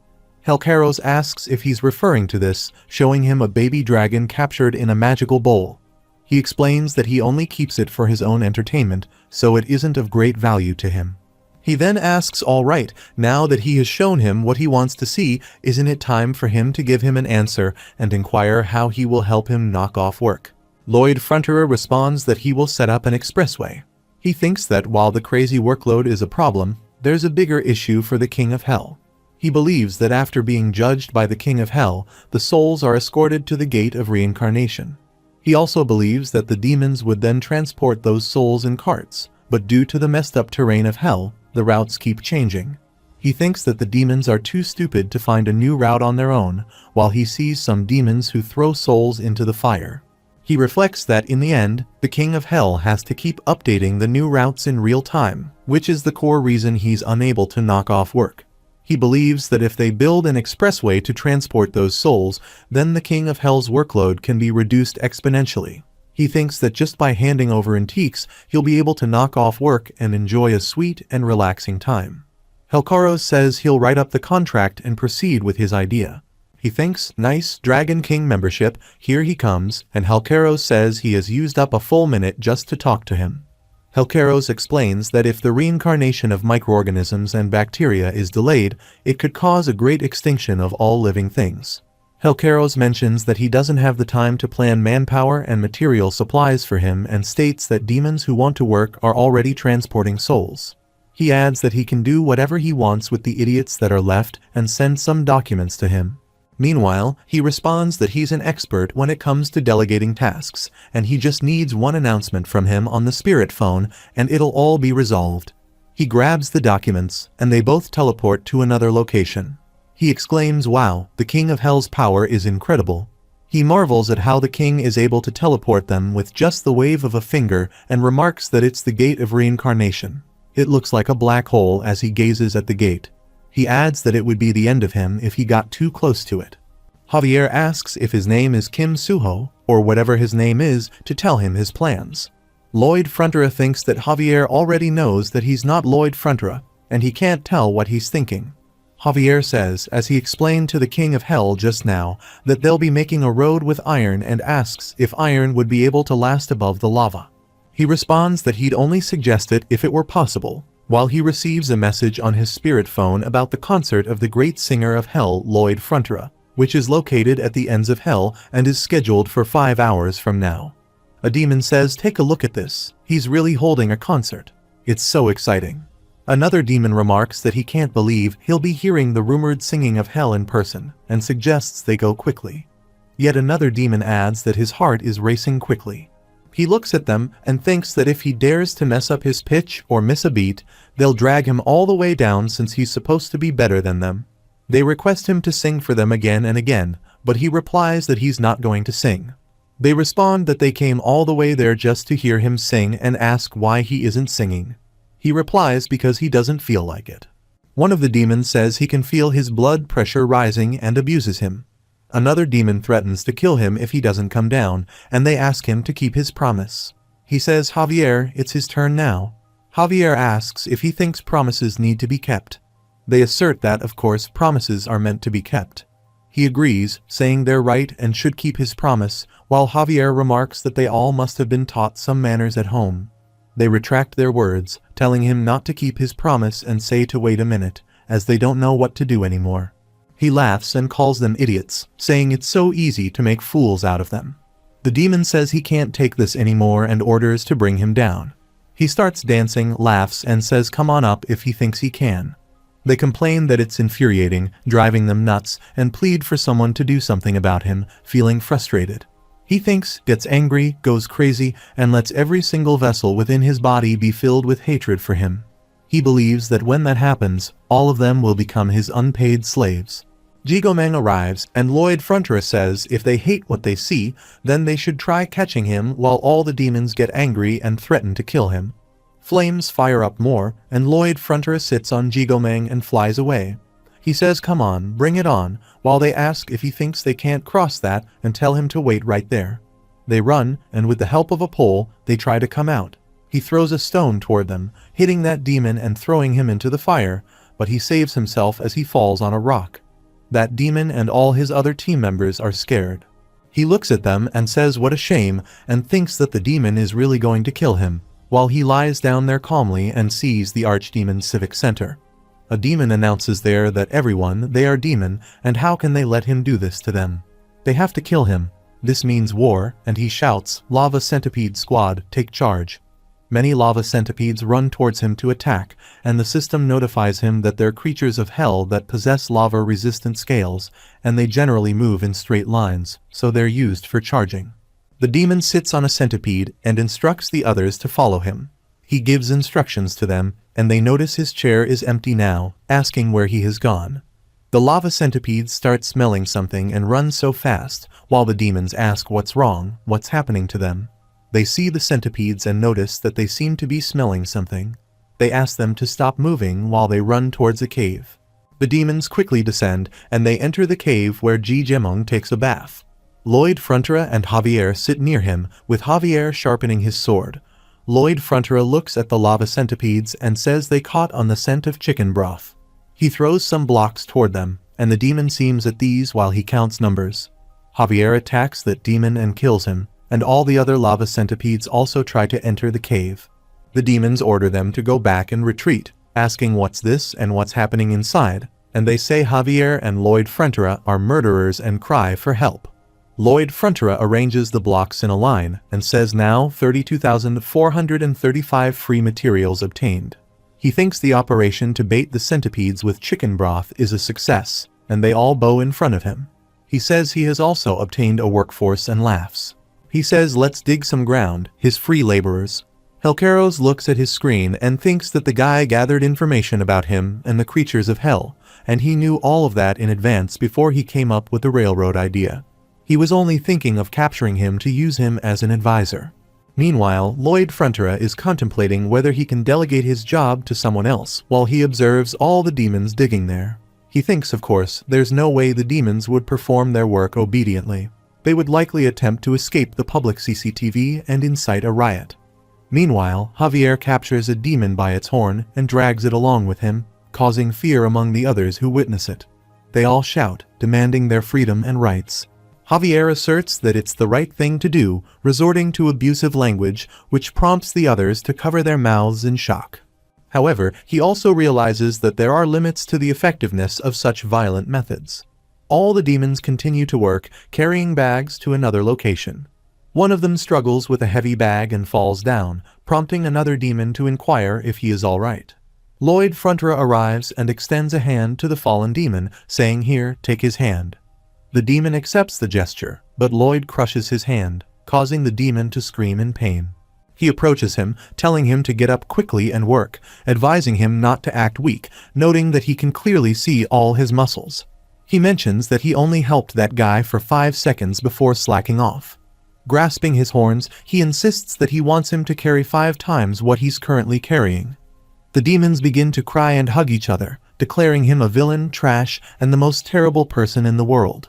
[SPEAKER 1] Helcaros asks if he's referring to this, showing him a baby dragon captured in a magical bowl. He explains that he only keeps it for his own entertainment, so it isn't of great value to him. He then asks, all right, now that he has shown him what he wants to see, isn't it time for him to give him an answer and inquire how he will help him knock off work? Lloyd Fronterer responds that he will set up an expressway. He thinks that while the crazy workload is a problem, there's a bigger issue for the King of Hell. He believes that after being judged by the King of Hell, the souls are escorted to the gate of reincarnation. He also believes that the demons would then transport those souls in carts, but due to the messed up terrain of Hell, the routes keep changing. He thinks that the demons are too stupid to find a new route on their own, while he sees some demons who throw souls into the fire. He reflects that in the end, the King of Hell has to keep updating the new routes in real time, which is the core reason he's unable to knock off work. He believes that if they build an expressway to transport those souls, then the King of Hell's workload can be reduced exponentially. He thinks that just by handing over Antiques, he'll be able to knock off work and enjoy a sweet and relaxing time. Helcaros says he'll write up the contract and proceed with his idea. He thinks, nice, Dragon King membership, here he comes, and Helcaros says he has used up a full minute just to talk to him. Helcaros explains that if the reincarnation of microorganisms and bacteria is delayed, it could cause a great extinction of all living things. Helcaros mentions that he doesn't have the time to plan manpower and material supplies for him and states that demons who want to work are already transporting souls. He adds that he can do whatever he wants with the idiots that are left and send some documents to him. Meanwhile, he responds that he's an expert when it comes to delegating tasks, and he just needs one announcement from him on the Spirit Phone, and it'll all be resolved. He grabs the documents, and they both teleport to another location. He exclaims, "Wow, the King of Hell's power is incredible." He marvels at how the king is able to teleport them with just the wave of a finger and remarks that it's the gate of reincarnation. It looks like a black hole as he gazes at the gate. He adds that it would be the end of him if he got too close to it. Javier asks if his name is Kim Suho, or whatever his name is, to tell him his plans. Lloyd Frontera thinks that Javier already knows that he's not Lloyd Frontera, and he can't tell what he's thinking. Javier says, as he explained to the King of Hell just now, that they'll be making a road with iron and asks if iron would be able to last above the lava. He responds that he'd only suggest it if it were possible, while he receives a message on his spirit phone about the concert of the great singer of Hell, Lloyd Frontera, which is located at the ends of Hell and is scheduled for 5 hours from now. A demon says, "Take a look at this. He's really holding a concert. It's so exciting." Another demon remarks that he can't believe he'll be hearing the rumored singing of Hell in person, and suggests they go quickly. Yet another demon adds that his heart is racing quickly. He looks at them and thinks that if he dares to mess up his pitch or miss a beat, they'll drag him all the way down since he's supposed to be better than them. They request him to sing for them again and again, but he replies that he's not going to sing. They respond that they came all the way there just to hear him sing and ask why he isn't singing. He replies because he doesn't feel like it. One of the demons says he can feel his blood pressure rising and abuses him. Another demon threatens to kill him if he doesn't come down, and they ask him to keep his promise. He says, "Javier, it's his turn now." Javier asks if he thinks promises need to be kept. They assert that, of course, promises are meant to be kept. He agrees, saying they're right and should keep his promise, while Javier remarks that they all must have been taught some manners at home. They retract their words, telling him not to keep his promise and say to wait a minute, as they don't know what to do anymore. He laughs and calls them idiots, saying it's so easy to make fools out of them. The demon says he can't take this anymore and orders to bring him down. He starts dancing, laughs, and says come on up if he thinks he can. They complain that it's infuriating, driving them nuts, and plead for someone to do something about him, feeling frustrated. He thinks, gets angry, goes crazy, and lets every single vessel within his body be filled with hatred for him. He believes that when that happens, all of them will become his unpaid slaves. Jigomeng arrives, and Lloyd Frontera says if they hate what they see, then they should try catching him while all the demons get angry and threaten to kill him. Flames fire up more, and Lloyd Frontera sits on Jigomeng and flies away. He says come on, bring it on, while they ask if he thinks they can't cross that and tell him to wait right there. They run, and with the help of a pole, they try to come out. He throws a stone toward them, hitting that demon and throwing him into the fire, but he saves himself as he falls on a rock. That demon and all his other team members are scared. He looks at them and says what a shame and thinks that the demon is really going to kill him, while he lies down there calmly and sees the Archdemon's civic center. A demon announces there that everyone, they are demon, and how can they let him do this to them? They have to kill him. This means war, and he shouts, "Lava Centipede Squad, take charge." Many lava centipedes run towards him to attack, and the system notifies him that they're creatures of hell that possess lava-resistant scales, and they generally move in straight lines, so they're used for charging. The demon sits on a centipede and instructs the others to follow him. He gives instructions to them, and they notice his chair is empty now, asking where he has gone. The lava centipedes start smelling something and run so fast, while the demons ask what's wrong, what's happening to them. They see the centipedes and notice that they seem to be smelling something. They ask them to stop moving while they run towards a cave. The demons quickly descend, and they enter the cave where Jigomeng takes a bath. Lloyd Frontera and Javier sit near him, with Javier sharpening his sword. Lloyd Frontera looks at the lava centipedes and says they caught on the scent of chicken broth. He throws some blocks toward them, and the demon seems at these while he counts numbers. Javier attacks that demon and kills him, and all the other lava centipedes also try to enter the cave. The demons order them to go back and retreat, asking what's this and what's happening inside, and they say Javier and Lloyd Frontera are murderers and cry for help. Lloyd Frontera arranges the blocks in a line and says now 32,435 free materials obtained. He thinks the operation to bait the centipedes with chicken broth is a success, and they all bow in front of him. He says he has also obtained a workforce and laughs. He says let's dig some ground, his free laborers. Helcaros looks at his screen and thinks that the guy gathered information about him and the creatures of hell, and he knew all of that in advance before he came up with the railroad idea. He was only thinking of capturing him to use him as an advisor. Meanwhile, Lloyd Frontera is contemplating whether he can delegate his job to someone else while he observes all the demons digging there. He thinks, of course, there's no way the demons would perform their work obediently. They would likely attempt to escape the public CCTV and incite a riot. Meanwhile, Javier captures a demon by its horn and drags it along with him, causing fear among the others who witness it. They all shout, demanding their freedom and rights. Javier asserts that it's the right thing to do, resorting to abusive language, which prompts the others to cover their mouths in shock. However, he also realizes that there are limits to the effectiveness of such violent methods. All the demons continue to work, carrying bags to another location. One of them struggles with a heavy bag and falls down, prompting another demon to inquire if he is all right. Lloyd Frontera arrives and extends a hand to the fallen demon, saying, "Here, take his hand." The demon accepts the gesture, but Lloyd crushes his hand, causing the demon to scream in pain. He approaches him, telling him to get up quickly and work, advising him not to act weak, noting that he can clearly see all his muscles. He mentions that he only helped that guy for 5 seconds before slacking off. Grasping his horns, he insists that he wants him to carry 5 times what he's currently carrying. The demons begin to cry and hug each other, declaring him a villain, trash, and the most terrible person in the world.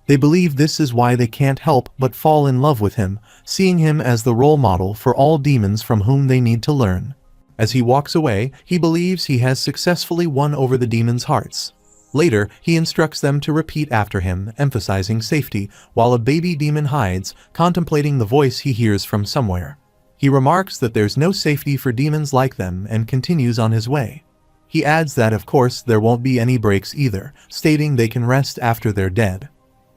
[SPEAKER 1] They believe this is why they can't help but fall in love with him, seeing him as the role model for all demons from whom they need to learn. As he walks away, he believes he has successfully won over the demons' hearts. Later, he instructs them to repeat after him, emphasizing safety, while a baby demon hides, contemplating the voice he hears from somewhere. He remarks that there's no safety for demons like them and continues on his way. He adds that, of course, there won't be any breaks either, stating they can rest after they're dead.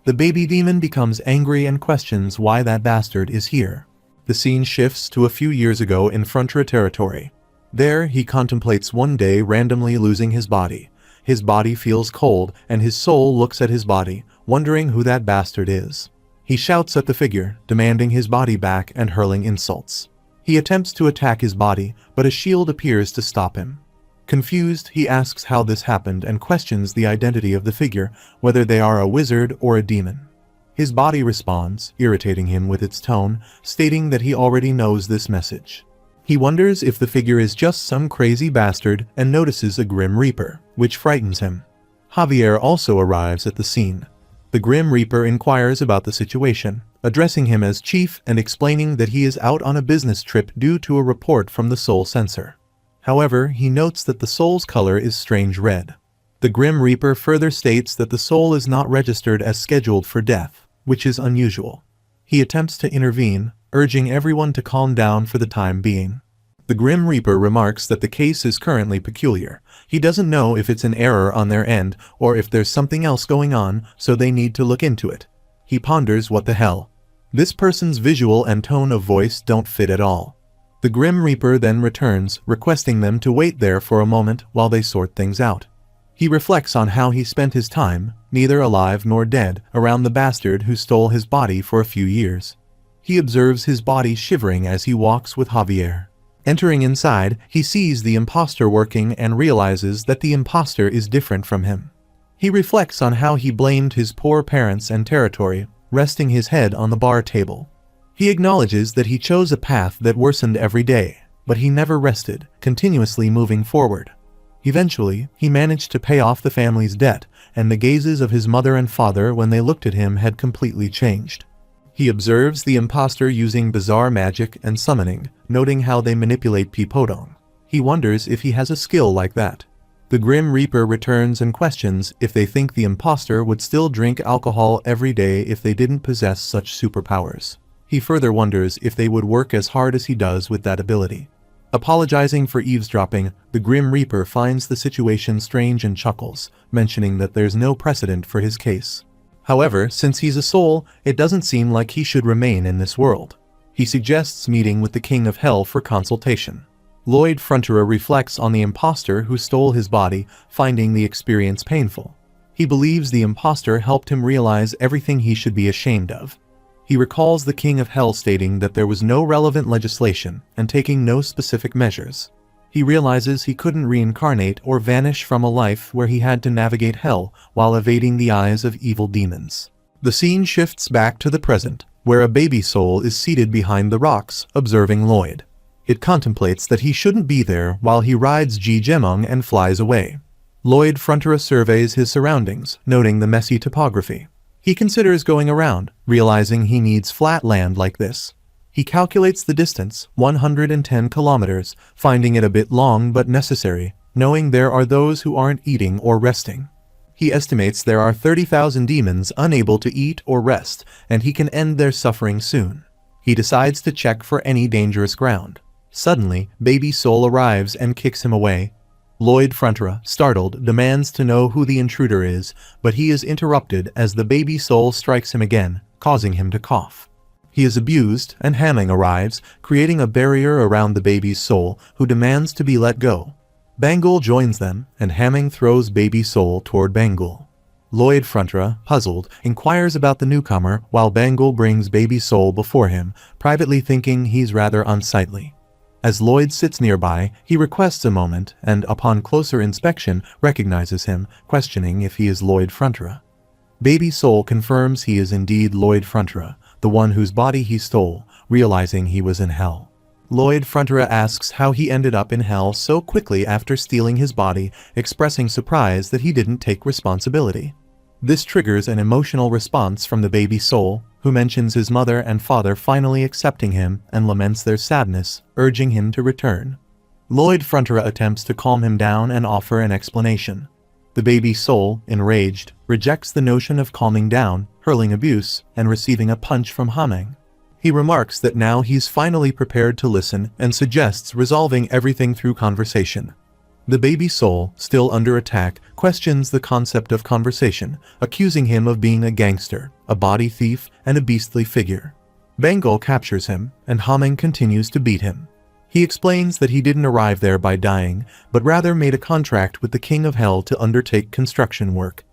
[SPEAKER 1] The baby demon becomes angry and questions why that bastard is here. The scene shifts to a few years ago in Frontera territory. There, he contemplates one day randomly losing his body. His body feels cold, and his soul looks at his body, wondering who that bastard is. He shouts at the figure, demanding his body back and hurling insults. He attempts to attack his body, but a shield appears to stop him. Confused, he asks how this happened and questions the identity of the figure, whether they are a wizard or a demon. His body responds, irritating him with its tone, stating that he already knows this message. He wonders if the figure is just some crazy bastard and notices a Grim Reaper, which frightens him. Javier also arrives at the scene. The Grim Reaper inquires about the situation, addressing him as chief and explaining that he is out on a business trip due to a report from the soul sensor. However, he notes that the soul's color is strange red. The Grim Reaper further states that the soul is not registered as scheduled for death, which is unusual. He attempts to intervene, urging everyone to calm down for the time being. The Grim Reaper remarks that the case is currently peculiar. He doesn't know if it's an error on their end or if there's something else going on, so they need to look into it. He ponders what the hell. This person's visual and tone of voice don't fit at all. The Grim Reaper then returns, requesting them to wait there for a moment while they sort things out. He reflects on how he spent his time, neither alive nor dead, around the bastard who stole his body for a few years. He observes his body shivering as he walks with Javier. Entering inside, he sees the imposter working and realizes that the imposter is different from him. He reflects on how he blamed his poor parents and territory, resting his head on the bar table. He acknowledges that he chose a path that worsened every day, but he never rested, continuously moving forward. Eventually, he managed to pay off the family's debt, and the gazes of his mother and father when they looked at him had completely changed. He observes the imposter using bizarre magic and summoning, noting how they manipulate Pipodong. He wonders if he has a skill like that. The Grim Reaper returns and questions if they think the imposter would still drink alcohol every day if they didn't possess such superpowers. He further wonders if they would work as hard as he does with that ability. Apologizing for eavesdropping, the Grim Reaper finds the situation strange and chuckles, mentioning that there's no precedent for his case. However, since he's a soul, it doesn't seem like he should remain in this world. He suggests meeting with the King of Hell for consultation. Lloyd Frontera reflects on the imposter who stole his body, finding the experience painful. He believes the imposter helped him realize everything he should be ashamed of. He recalls the King of Hell stating that there was no relevant legislation and taking no specific measures. He realizes he couldn't reincarnate or vanish from a life where he had to navigate hell while evading the eyes of evil demons. The scene shifts back to the present, where a baby soul is seated behind the rocks, observing Lloyd. It contemplates that he shouldn't be there while he rides Ji Jemung and flies away. Lloyd Frontera surveys his surroundings, noting the messy topography. He considers going around, realizing he needs flat land like this. He calculates the distance, 110 kilometers, finding it a bit long but necessary, knowing there are those who aren't eating or resting. He estimates there are 30,000 demons unable to eat or rest, and he can end their suffering soon. He decides to check for any dangerous ground. Suddenly, Baby Soul arrives and kicks him away. Lloyd Frontera, startled, demands to know who the intruder is, but he is interrupted as the Baby Soul strikes him again, causing him to cough. He is abused, and Hamming arrives, creating a barrier around the baby's soul, who demands to be let go. Bangul joins them, and Hamming throws Baby Soul toward Bangul. Lloyd Frontera, puzzled, inquires about the newcomer while Bangul brings Baby Soul before him, privately thinking he's rather unsightly. As Lloyd sits nearby, he requests a moment and, upon closer inspection, recognizes him, questioning if he is Lloyd Frontera. Baby Soul confirms he is indeed Lloyd Frontera, the one whose body he stole, realizing he was in hell. Lloyd Frontera asks how he ended up in hell so quickly after stealing his body, expressing surprise that he didn't take responsibility. This triggers an emotional response from the Baby Soul, who mentions his mother and father finally accepting him and laments their sadness, urging him to return. Lloyd Frontera attempts to calm him down and offer an explanation. The Baby Soul, enraged, rejects the notion of calming down, hurling abuse, and receiving a punch from Hamming. He remarks that now he's finally prepared to listen and suggests resolving everything through conversation. The Baby Soul, still under attack, questions the concept of conversation, accusing him of being a gangster, a body thief, and a beastly figure. Bangul captures him, and Hamming continues to beat him. He explains that he didn't arrive there by dying, but rather made a contract with the King of Hell to undertake construction work.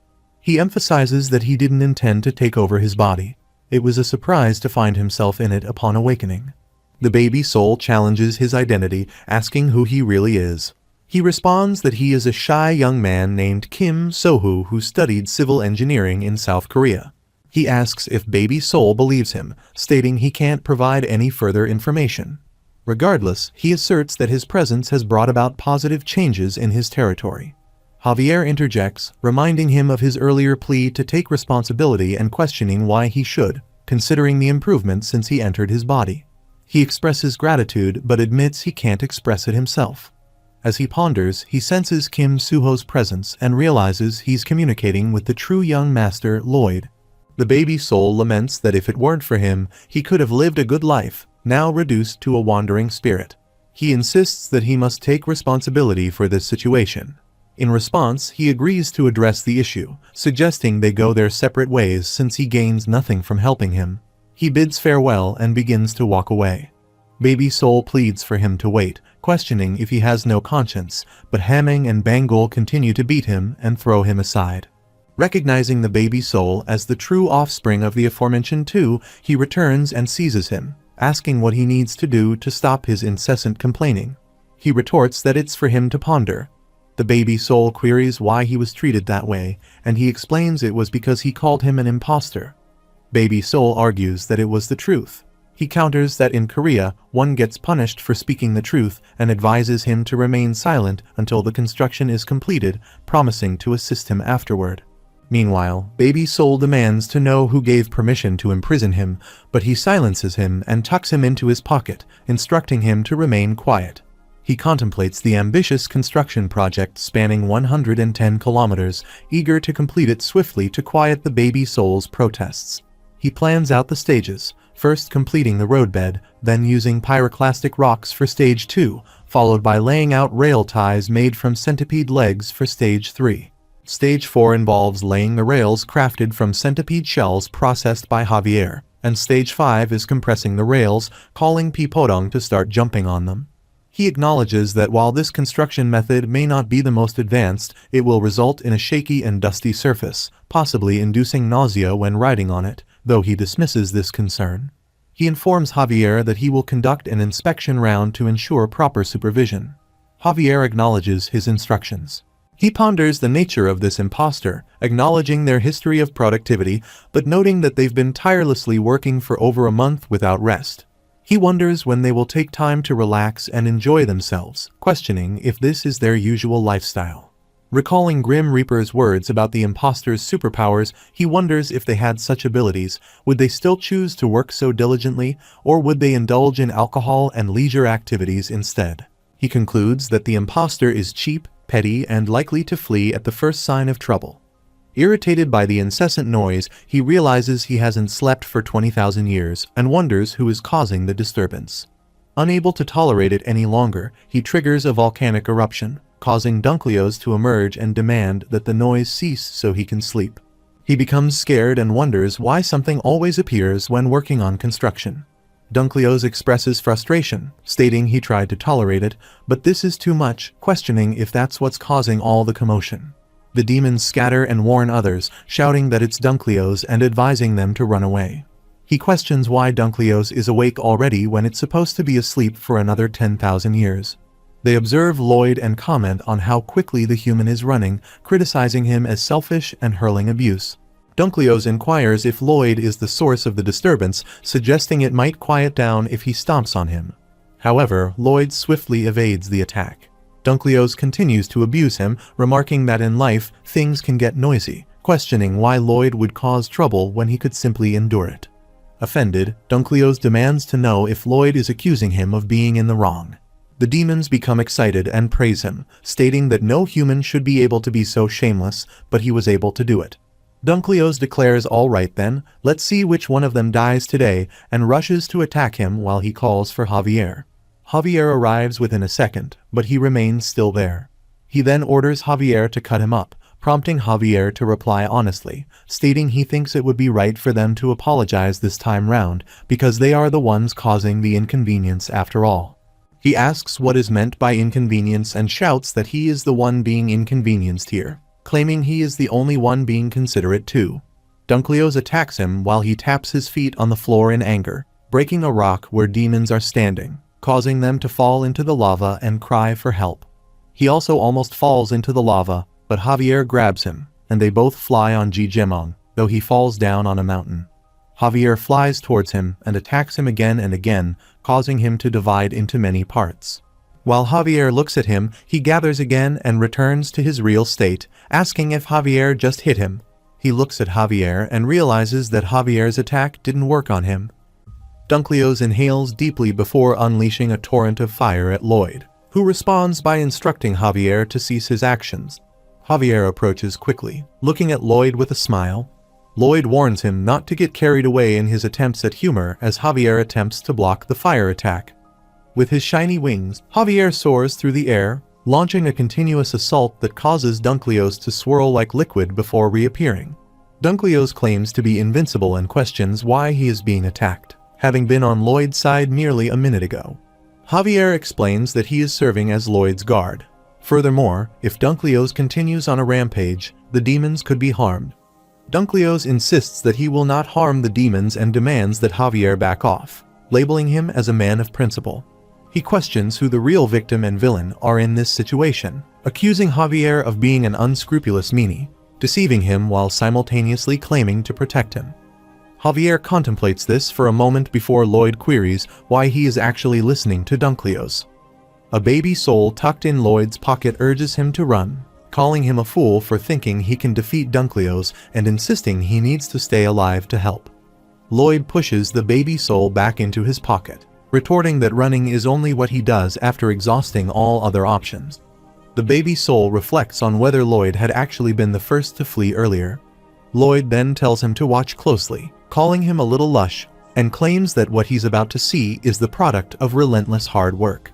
[SPEAKER 1] He emphasizes that he didn't intend to take over his body. It was a surprise to find himself in it upon awakening. The Baby Soul challenges his identity, asking who he really is. He responds that he is a shy young man named Kim So-hoo who studied civil engineering in South Korea. He asks if Baby Soul believes him, stating he can't provide any further information. Regardless, he asserts that his presence has brought about positive changes in his territory. Javier interjects, reminding him of his earlier plea to take responsibility and questioning why he should, considering the improvements since he entered his body. He expresses gratitude but admits he can't express it himself. As he ponders, he senses Kim So-hoo's presence and realizes he's communicating with the true young master, Lloyd. The Baby Soul laments that if it weren't for him, he could have lived a good life, now reduced to a wandering spirit. He insists that he must take responsibility for this situation. In response, he agrees to address the issue, suggesting they go their separate ways since he gains nothing from helping him. He bids farewell and begins to walk away. Baby Soul pleads for him to wait, questioning if he has no conscience, but Hamming and Bangul continue to beat him and throw him aside. Recognizing the Baby Soul as the true offspring of the aforementioned two, he returns and seizes him, asking what he needs to do to stop his incessant complaining. He retorts that it's for him to ponder. The Baby Soul queries why he was treated that way, and he explains it was because he called him an imposter. Baby Soul argues that it was the truth. He counters that in Korea, one gets punished for speaking the truth and advises him to remain silent until the construction is completed, promising to assist him afterward. Meanwhile, Baby Soul demands to know who gave permission to imprison him, but he silences him and tucks him into his pocket, instructing him to remain quiet. He contemplates the ambitious construction project spanning 110 kilometers, eager to complete it swiftly to quiet the Baby Soul's protests. He plans out the stages, first completing the roadbed, then using pyroclastic rocks for Stage 2, followed by laying out rail ties made from centipede legs for Stage 3. Stage 4 involves laying the rails crafted from centipede shells processed by Javier, and Stage 5 is compressing the rails, calling Pipodong to start jumping on them. He acknowledges that while this construction method may not be the most advanced, it will result in a shaky and dusty surface, possibly inducing nausea when riding on it, though he dismisses this concern. He informs Javier that he will conduct an inspection round to ensure proper supervision. Javier acknowledges his instructions. He ponders the nature of this impostor, acknowledging their history of productivity, but noting that they've been tirelessly working for over a month without rest. He wonders when they will take time to relax and enjoy themselves, questioning if this is their usual lifestyle. Recalling Grim Reaper's words about the impostor's superpowers, he wonders if they had such abilities, would they still choose to work so diligently, or would they indulge in alcohol and leisure activities instead? He concludes that the impostor is cheap, petty, and likely to flee at the first sign of trouble. Irritated by the incessant noise, he realizes he hasn't slept for 20,000 years and wonders who is causing the disturbance. Unable to tolerate it any longer, he triggers a volcanic eruption, causing Dunkleoz to emerge and demand that the noise cease so he can sleep. He becomes scared and wonders why something always appears when working on construction. Dunkleoz expresses frustration, stating he tried to tolerate it, but this is too much, questioning if that's what's causing all the commotion. The demons scatter and warn others, shouting that it's Dunkleoz and advising them to run away. He questions why Dunkleoz is awake already when it's supposed to be asleep for another 10,000 years. They observe Lloyd and comment on how quickly the human is running, criticizing him as selfish and hurling abuse. Dunkleoz inquires if Lloyd is the source of the disturbance, suggesting it might quiet down if he stomps on him. However, Lloyd swiftly evades the attack. Dunkleoz continues to abuse him, remarking that in life, things can get noisy, questioning why Lloyd would cause trouble when he could simply endure it. Offended, Dunkleoz demands to know if Lloyd is accusing him of being in the wrong. The demons become excited and praise him, stating that no human should be able to be so shameless, but he was able to do it. Dunkleoz declares, "All right then, let's see which one of them dies today," and rushes to attack him while he calls for Javier. Javier arrives within a second, but he remains still there. He then orders Javier to cut him up, prompting Javier to reply honestly, stating he thinks it would be right for them to apologize this time round, because they are the ones causing the inconvenience after all. He asks what is meant by inconvenience and shouts that he is the one being inconvenienced here, claiming he is the only one being considerate too. Dunkleoz attacks him while he taps his feet on the floor in anger, breaking a rock where demons are standing, causing them to fall into the lava and cry for help. He also almost falls into the lava, but Javier grabs him, and they both fly on Jijimong, though he falls down on a mountain. Javier flies towards him and attacks him again and again, causing him to divide into many parts. While Javier looks at him, he gathers again and returns to his real state, asking if Javier just hit him. He looks at Javier and realizes that Javier's attack didn't work on him. Dunkleoz inhales deeply before unleashing a torrent of fire at Lloyd, who responds by instructing Javier to cease his actions. Javier approaches quickly, looking at Lloyd with a smile. Lloyd warns him not to get carried away in his attempts at humor as Javier attempts to block the fire attack. With his shiny wings, Javier soars through the air, launching a continuous assault that causes Dunkleoz to swirl like liquid before reappearing. Dunkleoz claims to be invincible and questions why he is being attacked, having been on Lloyd's side merely a minute ago. Javier explains that he is serving as Lloyd's guard. Furthermore, if Dunkleoz continues on a rampage, the demons could be harmed. Dunkleoz insists that he will not harm the demons and demands that Javier back off, labeling him as a man of principle. He questions who the real victim and villain are in this situation, accusing Javier of being an unscrupulous meanie, deceiving him while simultaneously claiming to protect him. Javier contemplates this for a moment before Lloyd queries why he is actually listening to Dunkleoz. A baby soul tucked in Lloyd's pocket urges him to run, calling him a fool for thinking he can defeat Dunkleoz and insisting he needs to stay alive to help. Lloyd pushes the baby soul back into his pocket, retorting that running is only what he does after exhausting all other options. The baby soul reflects on whether Lloyd had actually been the first to flee earlier. Lloyd then tells him to watch closely, calling him a little lush, and claims that what he's about to see is the product of relentless hard work.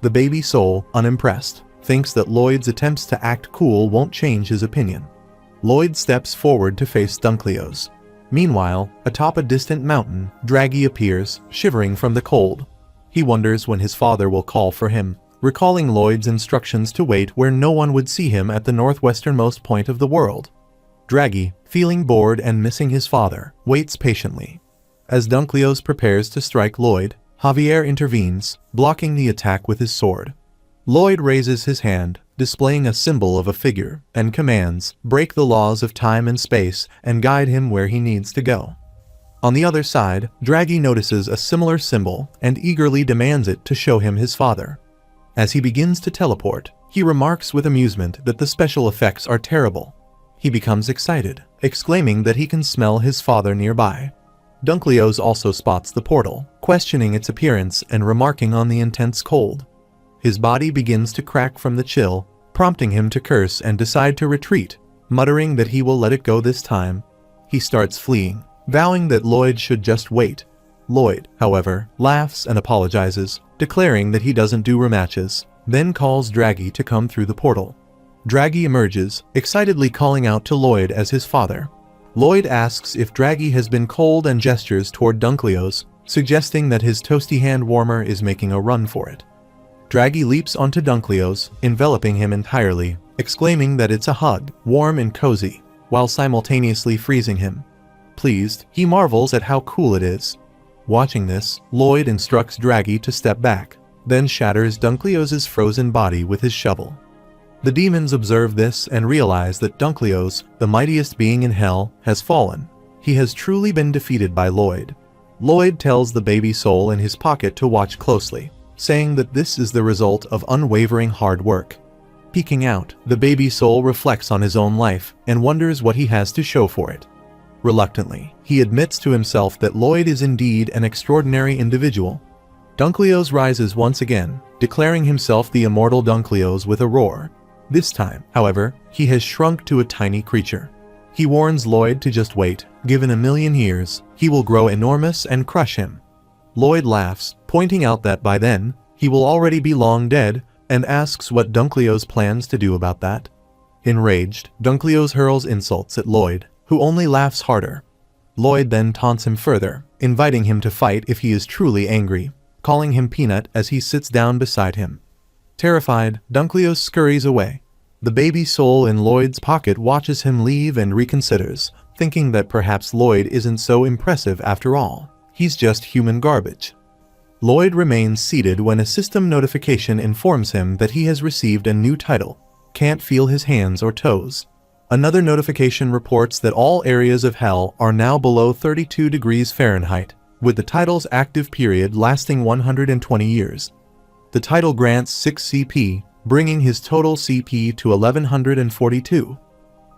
[SPEAKER 1] The baby soul, unimpressed, thinks that Lloyd's attempts to act cool won't change his opinion. Lloyd steps forward to face Dunkleoz. Meanwhile, atop a distant mountain, Draggy appears, shivering from the cold. He wonders when his father will call for him, recalling Lloyd's instructions to wait where no one would see him at the northwesternmost point of the world. Draghi, feeling bored and missing his father, waits patiently. As Dunkleoz prepares to strike Lloyd, Javier intervenes, blocking the attack with his sword. Lloyd raises his hand, displaying a symbol of a figure, and commands, "Break the laws of time and space and guide him where he needs to go." On the other side, Draghi notices a similar symbol and eagerly demands it to show him his father. As he begins to teleport, he remarks with amusement that the special effects are terrible. He becomes excited, exclaiming that he can smell his father nearby. Dunkleoz also spots the portal, questioning its appearance and remarking on the intense cold. His body begins to crack from the chill, prompting him to curse and decide to retreat, muttering that he will let it go this time. He starts fleeing, vowing that Lloyd should just wait. Lloyd, however, laughs and apologizes, declaring that he doesn't do rematches, then calls Draghi to come through the portal. Draghi emerges, excitedly calling out to Lloyd as his father. Lloyd asks if Draghi has been cold and gestures toward Dunkleoz, suggesting that his toasty hand warmer is making a run for it. Draghi leaps onto Dunkleoz, enveloping him entirely, exclaiming that it's a hug, warm and cozy, while simultaneously freezing him. Pleased, he marvels at how cool it is. Watching this, Lloyd instructs Draghi to step back, then shatters Dunkleoz's frozen body with his shovel. The demons observe this and realize that Dunkleoz, the mightiest being in hell, has fallen. He has truly been defeated by Lloyd. Lloyd tells the baby soul in his pocket to watch closely, saying that this is the result of unwavering hard work. Peeking out, the baby soul reflects on his own life and wonders what he has to show for it. Reluctantly, he admits to himself that Lloyd is indeed an extraordinary individual. Dunkleoz rises once again, declaring himself the immortal Dunkleoz with a roar. This time, however, he has shrunk to a tiny creature. He warns Lloyd to just wait. Given 1,000,000 years, he will grow enormous and crush him. Lloyd laughs, pointing out that by then, he will already be long dead, and asks what Dunkleoz plans to do about that. Enraged, Dunkleoz hurls insults at Lloyd, who only laughs harder. Lloyd then taunts him further, inviting him to fight if he is truly angry, calling him Peanut as he sits down beside him. Terrified, Dunkleoz scurries away. The baby soul in Lloyd's pocket watches him leave and reconsiders, thinking that perhaps Lloyd isn't so impressive after all. He's just human garbage. Lloyd remains seated when a system notification informs him that he has received a new title, Can't Feel His Hands or Toes. Another notification reports that all areas of hell are now below 32 degrees Fahrenheit, with the title's active period lasting 120 years. The title grants 6 CP, bringing his total CP to 1142.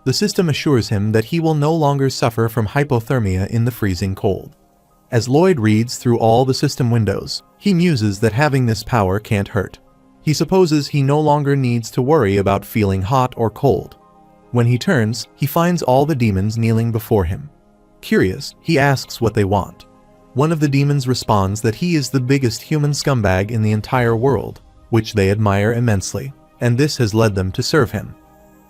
[SPEAKER 1] The system assures him that he will no longer suffer from hypothermia in the freezing cold. As Lloyd reads through all the system windows, he muses that having this power can't hurt. He supposes he no longer needs to worry about feeling hot or cold. When he turns, he finds all the demons kneeling before him. Curious, he asks what they want. One of the demons responds that he is the biggest human scumbag in the entire world, which they admire immensely, and this has led them to serve him.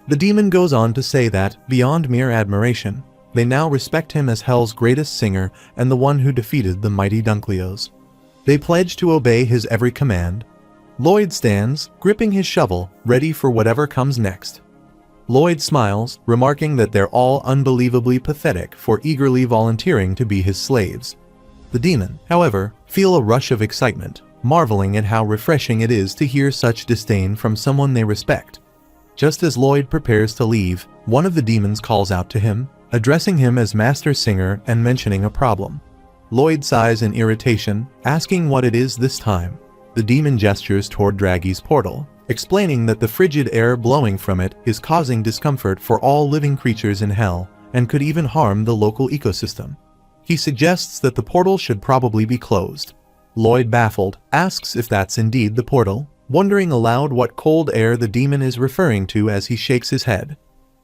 [SPEAKER 1] The demon goes on to say that, beyond mere admiration, they now respect him as hell's greatest singer and the one who defeated the mighty Dunkleoz. They pledge to obey his every command. Lloyd stands, gripping his shovel, ready for whatever comes next. Lloyd smiles, remarking that they're all unbelievably pathetic for eagerly volunteering to be his slaves. The demon, however, feel a rush of excitement, marveling at how refreshing it is to hear such disdain from someone they respect. Just as Lloyd prepares to leave, one of the demons calls out to him, addressing him as Master Singer and mentioning a problem. Lloyd sighs in irritation, asking what it is this time. The demon gestures toward Draghi's portal, explaining that the frigid air blowing from it is causing discomfort for all living creatures in hell and could even harm the local ecosystem. He suggests that the portal should probably be closed. Lloyd, baffled, asks if that's indeed the portal, wondering aloud what cold air the demon is referring to as he shakes his head.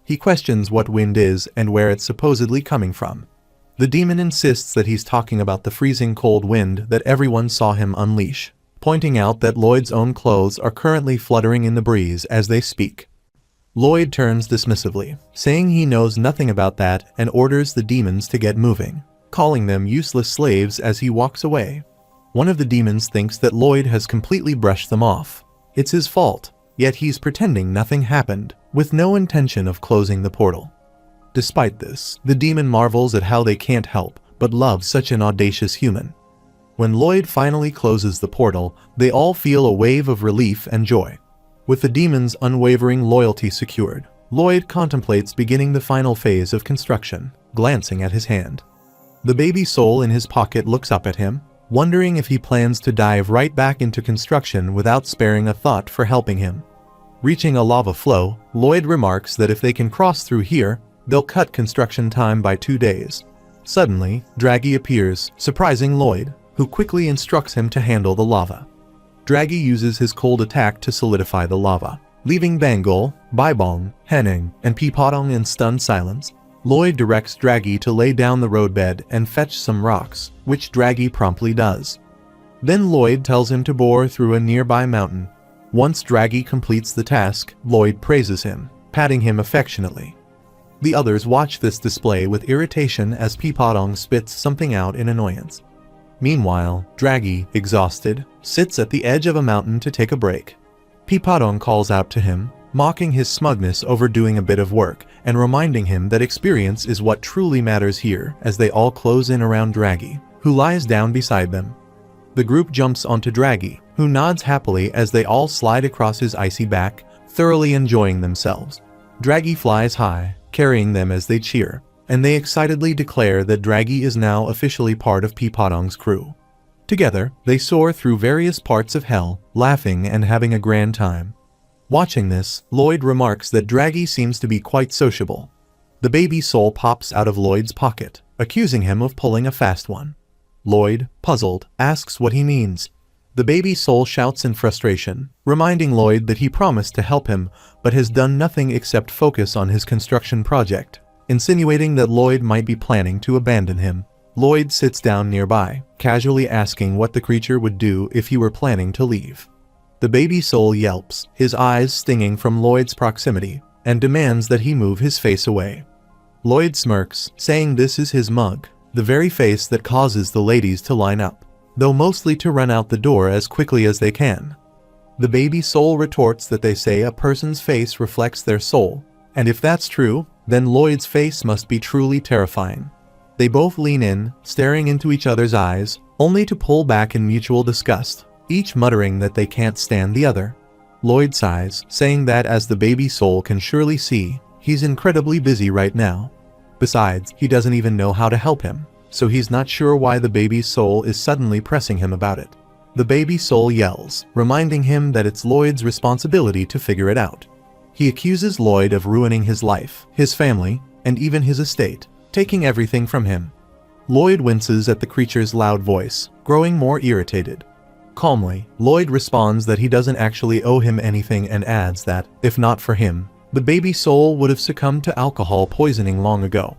[SPEAKER 1] He questions what wind is and where it's supposedly coming from. The demon insists that he's talking about the freezing cold wind that everyone saw him unleash, pointing out that Lloyd's own clothes are currently fluttering in the breeze as they speak. Lloyd turns dismissively, saying he knows nothing about that and orders the demons to get moving, calling them useless slaves as he walks away. One of the demons thinks that Lloyd has completely brushed them off. It's his fault, yet he's pretending nothing happened, with no intention of closing the portal. Despite this, the demon marvels at how they can't help but love such an audacious human. When Lloyd finally closes the portal, they all feel a wave of relief and joy. With the demon's unwavering loyalty secured, Lloyd contemplates beginning the final phase of construction, glancing at his hand. The baby soul in his pocket looks up at him, wondering if he plans to dive right back into construction without sparing a thought for helping him. Reaching a lava flow, Lloyd remarks that if they can cross through here, they'll cut construction time by 2 days. Suddenly, Draggy appears, surprising Lloyd, who quickly instructs him to handle the lava. Draggy uses his cold attack to solidify the lava, leaving Bangol, Baibong, Henning, and Peapodong in stunned silence. Lloyd directs Draggy to lay down the roadbed and fetch some rocks, which Draggy promptly does. Then Lloyd tells him to bore through a nearby mountain. Once Draggy completes the task, Lloyd praises him, patting him affectionately. The others watch this display with irritation as Peapodong spits something out in annoyance. Meanwhile, Draggy, exhausted, sits at the edge of a mountain to take a break. Peapodong calls out to him, mocking his smugness over doing a bit of work and reminding him that experience is what truly matters here as they all close in around Draggy, who lies down beside them. The group jumps onto Draggy, who nods happily as they all slide across his icy back, thoroughly enjoying themselves. Draggy flies high, carrying them as they cheer, and they excitedly declare that Draggy is now officially part of Peapodong's crew. Together, they soar through various parts of hell, laughing and having a grand time. Watching this, Lloyd remarks that Draggy seems to be quite sociable. The baby soul pops out of Lloyd's pocket, accusing him of pulling a fast one. Lloyd, puzzled, asks what he means. The baby soul shouts in frustration, reminding Lloyd that he promised to help him but has done nothing except focus on his construction project, insinuating that Lloyd might be planning to abandon him. Lloyd sits down nearby, casually asking what the creature would do if he were planning to leave. The baby soul yelps, his eyes stinging from Lloyd's proximity, and demands that he move his face away. Lloyd smirks, saying this is his mug, the very face that causes the ladies to line up, though mostly to run out the door as quickly as they can. The baby soul retorts that they say a person's face reflects their soul, and if that's true, then Lloyd's face must be truly terrifying. They both lean in, staring into each other's eyes, only to pull back in mutual disgust, each muttering that they can't stand the other. Lloyd sighs, saying that as the baby soul can surely see, he's incredibly busy right now. Besides, he doesn't even know how to help him, so he's not sure why the baby soul is suddenly pressing him about it. The baby soul yells, reminding him that it's Lloyd's responsibility to figure it out. He accuses Lloyd of ruining his life, his family, and even his estate, taking everything from him. Lloyd winces at the creature's loud voice, growing more irritated. Calmly, Lloyd responds that he doesn't actually owe him anything and adds that, if not for him, the baby soul would have succumbed to alcohol poisoning long ago.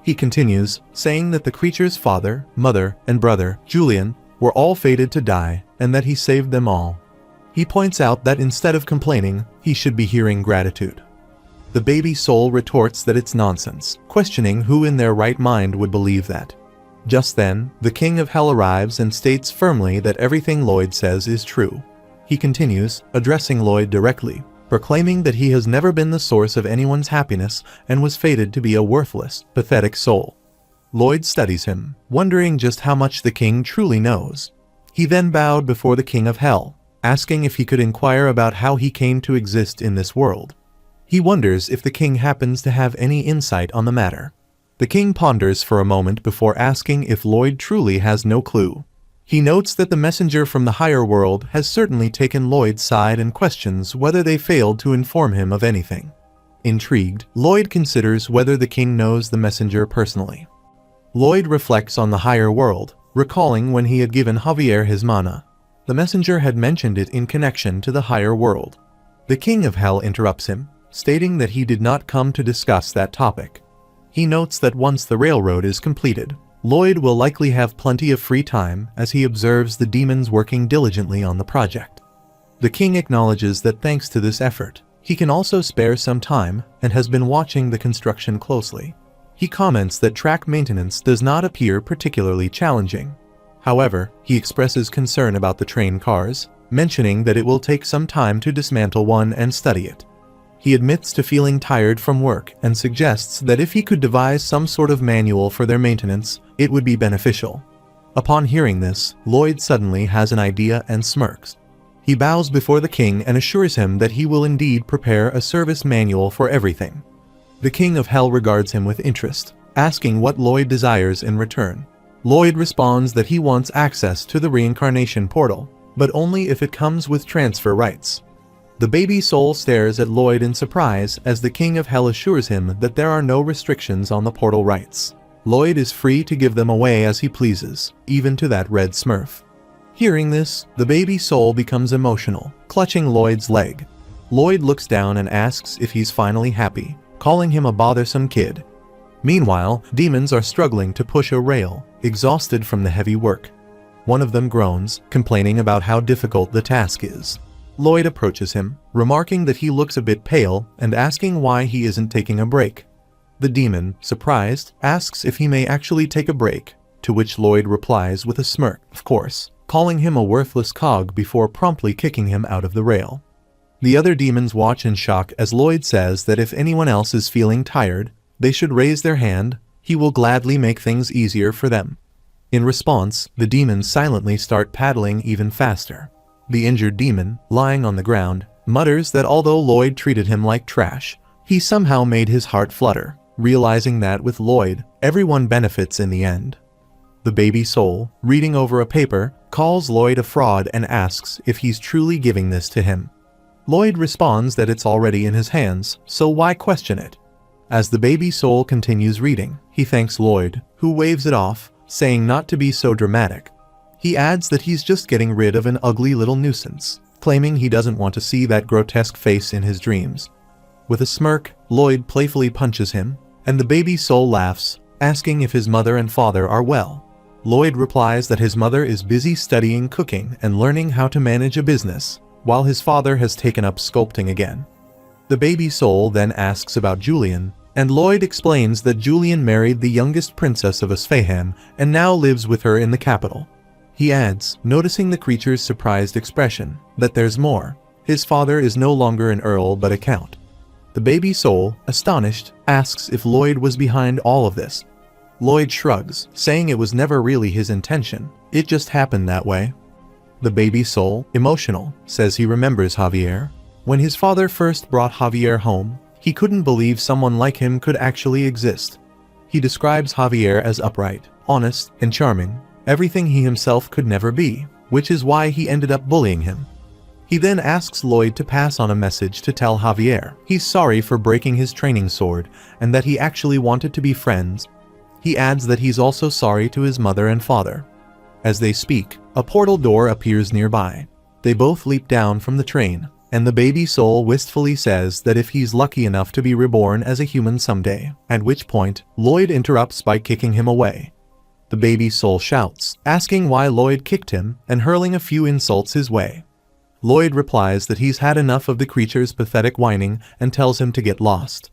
[SPEAKER 1] He continues, saying that the creature's father, mother, and brother, Julian, were all fated to die, and that he saved them all. He points out that instead of complaining, he should be hearing gratitude. The baby soul retorts that it's nonsense, questioning who in their right mind would believe that. Just then, the King of Hell arrives and states firmly that everything Lloyd says is true. He continues, addressing Lloyd directly, proclaiming that he has never been the source of anyone's happiness and was fated to be a worthless, pathetic soul. Lloyd studies him, wondering just how much the king truly knows. He then bowed before the King of Hell, asking if he could inquire about how he came to exist in this world. He wonders if the king happens to have any insight on the matter. The king ponders for a moment before asking if Lloyd truly has no clue. He notes that the messenger from the higher world has certainly taken Lloyd's side and questions whether they failed to inform him of anything. Intrigued, Lloyd considers whether the king knows the messenger personally. Lloyd reflects on the higher world, recalling when he had given Javier his mana. The messenger had mentioned it in connection to the higher world. The King of Hell interrupts him, stating that he did not come to discuss that topic. He notes that once the railroad is completed, Lloyd will likely have plenty of free time as he observes the demons working diligently on the project. The king acknowledges that thanks to this effort, he can also spare some time and has been watching the construction closely. He comments that track maintenance does not appear particularly challenging. However, he expresses concern about the train cars, mentioning that it will take some time to dismantle one and study it. He admits to feeling tired from work and suggests that if he could devise some sort of manual for their maintenance, it would be beneficial. Upon hearing this, Lloyd suddenly has an idea and smirks. He bows before the king and assures him that he will indeed prepare a service manual for everything. The King of Hell regards him with interest, asking what Lloyd desires in return. Lloyd responds that he wants access to the reincarnation portal, but only if it comes with transfer rights. The baby soul stares at Lloyd in surprise as the King of Hell assures him that there are no restrictions on the portal rights. Lloyd is free to give them away as he pleases, even to that red smurf. Hearing this, the baby soul becomes emotional, clutching Lloyd's leg. Lloyd looks down and asks if he's finally happy, calling him a bothersome kid. Meanwhile, demons are struggling to push a rail, exhausted from the heavy work. One of them groans, complaining about how difficult the task is. Lloyd approaches him, remarking that he looks a bit pale and asking why he isn't taking a break. The demon, surprised, asks if he may actually take a break, to which Lloyd replies with a smirk, of course, calling him a worthless cog before promptly kicking him out of the rail. The other demons watch in shock as Lloyd says that if anyone else is feeling tired, they should raise their hand. He will gladly make things easier for them. In response, the demons silently start paddling even faster. The injured demon, lying on the ground, mutters that although Lloyd treated him like trash, he somehow made his heart flutter, realizing that with Lloyd, everyone benefits in the end. The baby soul, reading over a paper, calls Lloyd a fraud and asks if he's truly giving this to him. Lloyd responds that it's already in his hands, so why question it? As the baby soul continues reading, he thanks Lloyd, who waves it off, saying not to be so dramatic. He adds that he's just getting rid of an ugly little nuisance, claiming he doesn't want to see that grotesque face in his dreams. With a smirk, Lloyd playfully punches him, and the baby soul laughs, asking if his mother and father are well. Lloyd replies that his mother is busy studying cooking and learning how to manage a business, while his father has taken up sculpting again. The baby soul then asks about Julian, and Lloyd explains that Julian married the youngest princess of Isfahan and now lives with her in the capital. He adds, noticing the creature's surprised expression, that there's more. His father is no longer an earl but a count. The baby soul, astonished, asks if Lloyd was behind all of this. Lloyd shrugs, saying it was never really his intention, it just happened that way. The baby soul, emotional, says he remembers Javier. When his father first brought Javier home, he couldn't believe someone like him could actually exist. He describes Javier as upright, honest, and charming, everything he himself could never be, which is why he ended up bullying him. He then asks Lloyd to pass on a message to tell Javier he's sorry for breaking his training sword and that he actually wanted to be friends. He adds that he's also sorry to his mother and father. As they speak, a portal door appears nearby. They both leap down from the train, and the baby soul wistfully says that if he's lucky enough to be reborn as a human someday, at which point, Lloyd interrupts by kicking him away. The baby soul shouts, asking why Lloyd kicked him and hurling a few insults his way. Lloyd replies that he's had enough of the creature's pathetic whining and tells him to get lost.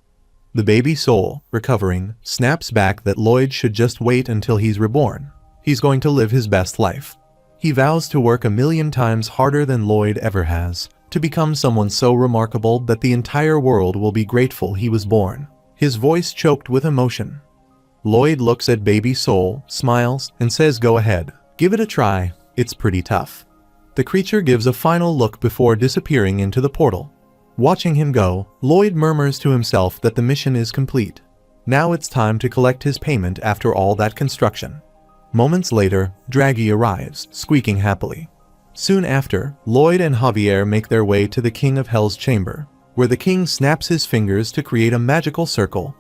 [SPEAKER 1] The baby soul, recovering, snaps back that Lloyd should just wait until he's reborn. He's going to live his best life. He vows to work 1,000,000 times harder than Lloyd ever has, to become someone so remarkable that the entire world will be grateful he was born. His voice choked with emotion. Lloyd looks at baby soul, smiles, and says go ahead, give it a try, it's pretty tough. The creature gives a final look before disappearing into the portal. Watching him go, Lloyd murmurs to himself that the mission is complete. Now it's time to collect his payment after all that construction. Moments later, Draghi arrives, squeaking happily. Soon after, Lloyd and Javier make their way to the King of Hell's chamber, where the king snaps his fingers to create a magical circle.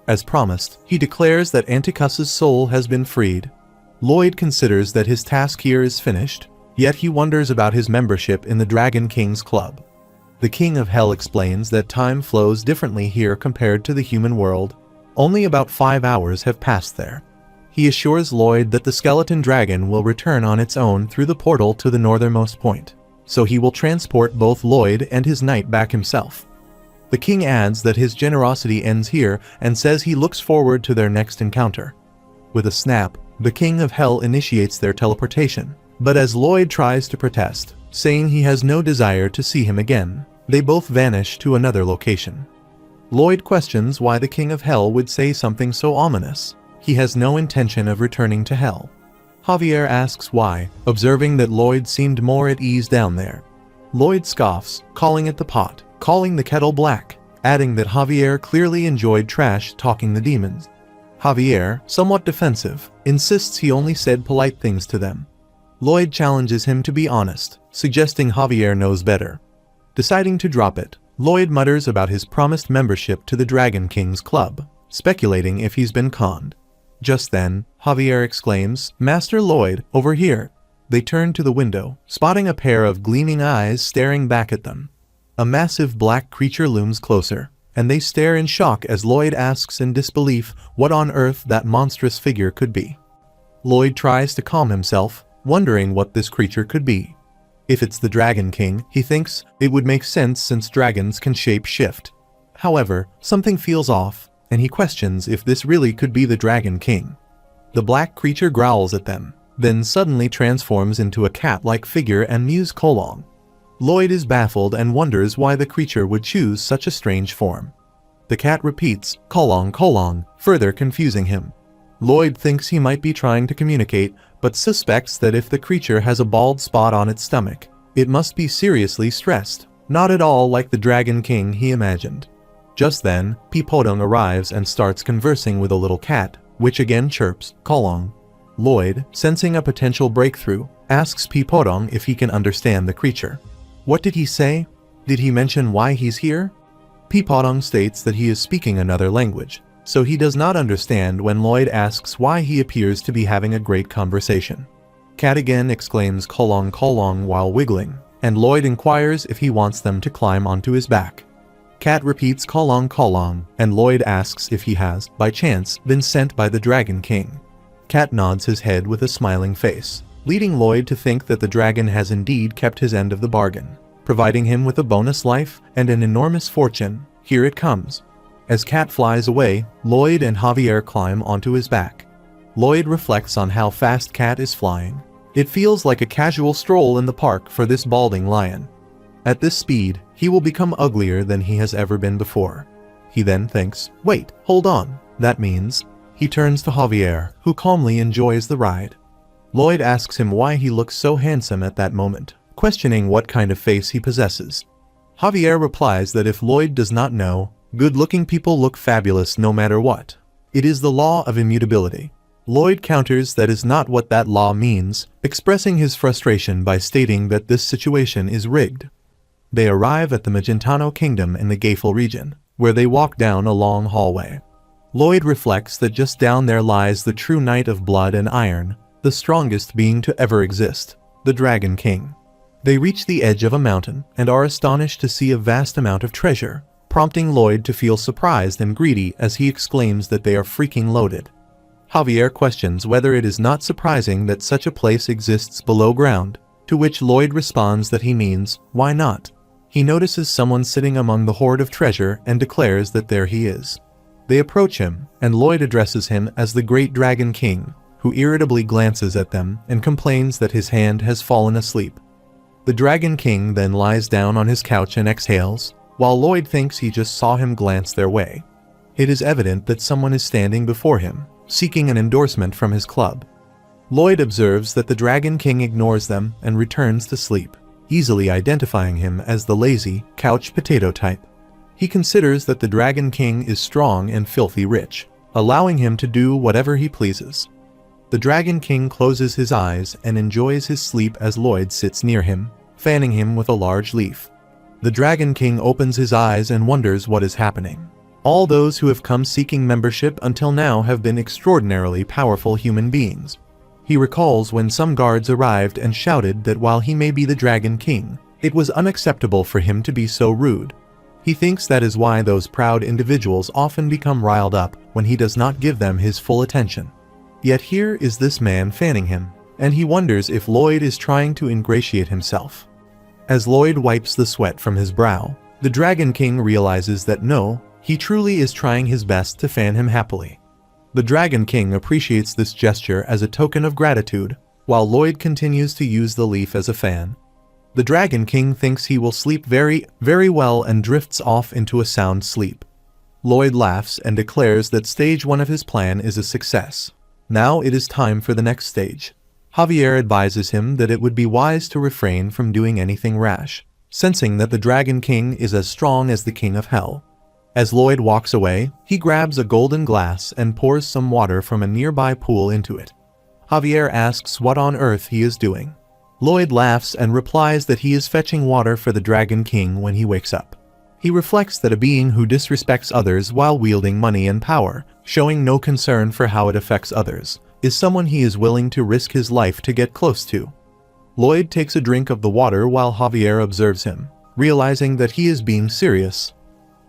[SPEAKER 1] As promised, he declares that Anticus's soul has been freed. Lloyd considers that his task here is finished, yet he wonders about his membership in the Dragon King's Club. The King of Hell explains that time flows differently here compared to the human world. Only about 5 hours have passed there. He assures Lloyd that the skeleton dragon will return on its own through the portal to the northernmost point, so he will transport both Lloyd and his knight back himself. The king adds that his generosity ends here and says he looks forward to their next encounter. With a snap, the King of Hell initiates their teleportation, but as Lloyd tries to protest, saying he has no desire to see him again, They both vanish to another location. Lloyd questions why the King of Hell would say something so ominous. He has no intention of returning to Hell. Javier asks why, observing that Lloyd seemed more at ease down there. Lloyd scoffs, calling it the pot, calling the kettle black, adding that Javier clearly enjoyed trash-talking the demons. Javier, somewhat defensive, insists he only said polite things to them. Lloyd challenges him to be honest, suggesting Javier knows better. Deciding to drop it, Lloyd mutters about his promised membership to the Dragon King's club, speculating if he's been conned. Just then, Javier exclaims, "Master Lloyd, over here." They turn to the window, spotting a pair of gleaming eyes staring back at them. A massive black creature looms closer, and they stare in shock as Lloyd asks in disbelief what on earth that monstrous figure could be. Lloyd tries to calm himself, wondering what this creature could be. If it's the Dragon King, he thinks, it would make sense since dragons can shape-shift. However, something feels off, and he questions if this really could be the Dragon King. The black creature growls at them, then suddenly transforms into a cat-like figure and mews Kolong. Lloyd is baffled and wonders why the creature would choose such a strange form. The cat repeats, "Kolong, Kolong," further confusing him. Lloyd thinks he might be trying to communicate, but suspects that if the creature has a bald spot on its stomach, it must be seriously stressed, not at all like the Dragon King he imagined. Just then, Pipodong arrives and starts conversing with a little cat, which again chirps, "Kolong." Lloyd, sensing a potential breakthrough, asks Pipodong if he can understand the creature. What did he say? Did he mention why he's here? Pipodong states that he is speaking another language, so he does not understand when Lloyd asks why he appears to be having a great conversation. Cat again exclaims "Kolong, Kolong" while wiggling, and Lloyd inquires if he wants them to climb onto his back. Cat repeats "Kolong, Kolong," and Lloyd asks if he has, by chance, been sent by the Dragon King. Cat nods his head with a smiling face, leading Lloyd to think that the dragon has indeed kept his end of the bargain, providing him with a bonus life and an enormous fortune. Here it comes. As Cat flies away, Lloyd and Javier climb onto his back. Lloyd reflects on how fast Cat is flying. It feels like a casual stroll in the park for this balding lion. At this speed, he will become uglier than he has ever been before. He then thinks, wait, hold on, that means... He turns to Javier, who calmly enjoys the ride. Lloyd asks him why he looks so handsome at that moment, questioning what kind of face he possesses. Javier replies that if Lloyd does not know, good-looking people look fabulous no matter what. It is the law of immutability. Lloyd counters that is not what that law means, expressing his frustration by stating that this situation is rigged. They arrive at the Magentano Kingdom in the Gaefel region, where they walk down a long hallway. Lloyd reflects that just down there lies the true Knight of Blood and Iron, the strongest being to ever exist, the Dragon King. They reach the edge of a mountain and are astonished to see a vast amount of treasure, prompting Lloyd to feel surprised and greedy as he exclaims that they are freaking loaded. Javier questions whether it is not surprising that such a place exists below ground, to which Lloyd responds that he means, why not? He notices someone sitting among the hoard of treasure and declares that there he is. They approach him, and Lloyd addresses him as the Great Dragon King, who irritably glances at them and complains that his hand has fallen asleep. The Dragon King then lies down on his couch and exhales, while Lloyd thinks he just saw him glance their way. It is evident that someone is standing before him, seeking an endorsement from his club. Lloyd observes that the Dragon King ignores them and returns to sleep, easily identifying him as the lazy, couch potato type. He considers that the Dragon King is strong and filthy rich, allowing him to do whatever he pleases. The Dragon King closes his eyes and enjoys his sleep as Lloyd sits near him, fanning him with a large leaf. The Dragon King opens his eyes and wonders what is happening. All those who have come seeking membership until now have been extraordinarily powerful human beings. He recalls when some guards arrived and shouted that while he may be the Dragon King, it was unacceptable for him to be so rude. He thinks that is why those proud individuals often become riled up when he does not give them his full attention. Yet here is this man fanning him, and he wonders if Lloyd is trying to ingratiate himself. As Lloyd wipes the sweat from his brow, the Dragon King realizes that no, he truly is trying his best to fan him happily. The Dragon King appreciates this gesture as a token of gratitude, while Lloyd continues to use the leaf as a fan. The Dragon King thinks he will sleep very, very well and drifts off into a sound sleep. Lloyd laughs and declares that stage 1 of his plan is a success. Now it is time for the next stage. Javier advises him that it would be wise to refrain from doing anything rash, sensing that the Dragon King is as strong as the King of Hell. As Lloyd walks away, he grabs a golden glass and pours some water from a nearby pool into it. Javier asks what on earth he is doing. Lloyd laughs and replies that he is fetching water for the Dragon King when he wakes up. He reflects that a being who disrespects others while wielding money and power, showing no concern for how it affects others, is someone he is willing to risk his life to get close to. Lloyd takes a drink of the water while Javier observes him, realizing that he is being serious.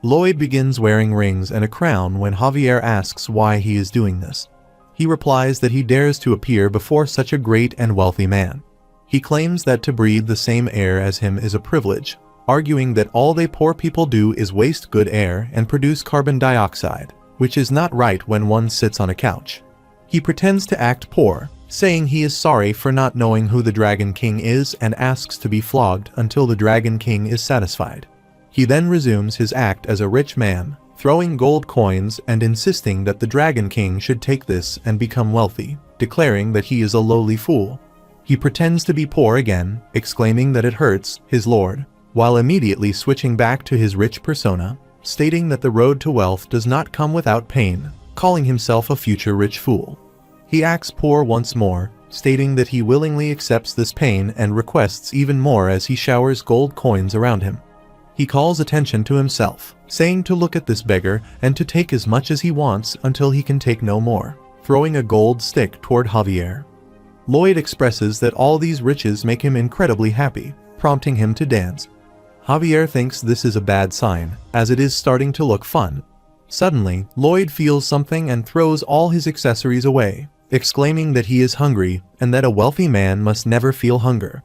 [SPEAKER 1] Lloyd begins wearing rings and a crown when Javier asks why he is doing this. He replies that he dares to appear before such a great and wealthy man. He claims that to breathe the same air as him is a privilege, arguing that all they poor people do is waste good air and produce carbon dioxide, which is not right when one sits on a couch. He pretends to act poor, saying he is sorry for not knowing who the Dragon King is and asks to be flogged until the Dragon King is satisfied. He then resumes his act as a rich man, throwing gold coins and insisting that the Dragon King should take this and become wealthy, declaring that he is a lowly fool. He pretends to be poor again, exclaiming that it hurts his lord, while immediately switching back to his rich persona, stating that the road to wealth does not come without pain, calling himself a future rich fool. He acts poor once more, stating that he willingly accepts this pain and requests even more as he showers gold coins around him. He calls attention to himself, saying to look at this beggar and to take as much as he wants until he can take no more, throwing a gold stick toward Javier. Lloyd expresses that all these riches make him incredibly happy, prompting him to dance. Javier thinks this is a bad sign, as it is starting to look fun. Suddenly, Lloyd feels something and throws all his accessories away, exclaiming that he is hungry and that a wealthy man must never feel hunger.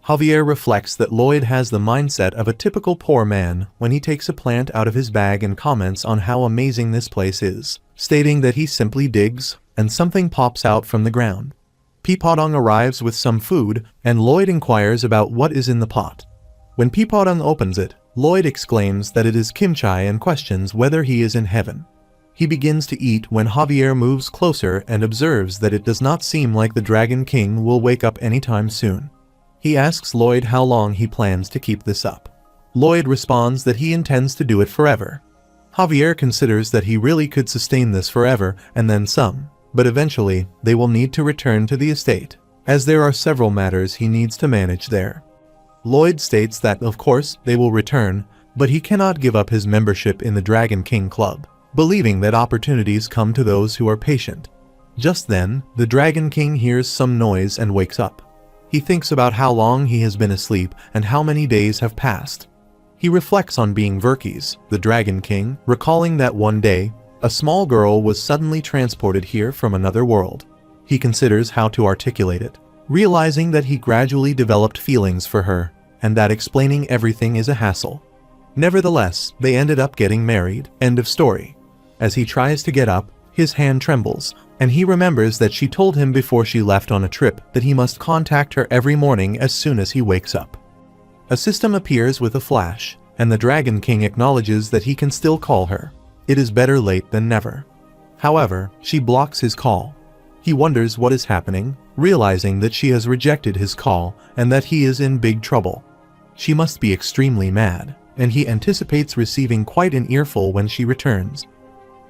[SPEAKER 1] Javier reflects that Lloyd has the mindset of a typical poor man when he takes a plant out of his bag and comments on how amazing this place is, stating that he simply digs, and something pops out from the ground. Peepodong arrives with some food, and Lloyd inquires about what is in the pot. When Peepodong opens it, Lloyd exclaims that it is kimchi and questions whether he is in heaven. He begins to eat when Javier moves closer and observes that it does not seem like the Dragon King will wake up anytime soon. He asks Lloyd how long he plans to keep this up. Lloyd responds that he intends to do it forever. Javier considers that he really could sustain this forever and then some, but eventually they will need to return to the estate, as there are several matters he needs to manage there. Lloyd states that of course they will return, but he cannot give up his membership in the Dragon King Club, believing that opportunities come to those who are patient. Just then, the Dragon King hears some noise and wakes up. He thinks about how long he has been asleep and how many days have passed. He reflects on being Verkis, the Dragon King, recalling that one day, a small girl was suddenly transported here from another world. He considers how to articulate it, realizing that he gradually developed feelings for her, and that explaining everything is a hassle. Nevertheless, they ended up getting married. End of story. As he tries to get up, his hand trembles, and he remembers that she told him before she left on a trip that he must contact her every morning as soon as he wakes up. A system appears with a flash, and the Dragon King acknowledges that he can still call her. It is better late than never. However, she blocks his call. He wonders what is happening, realizing that she has rejected his call and that he is in big trouble. She must be extremely mad, and he anticipates receiving quite an earful when she returns.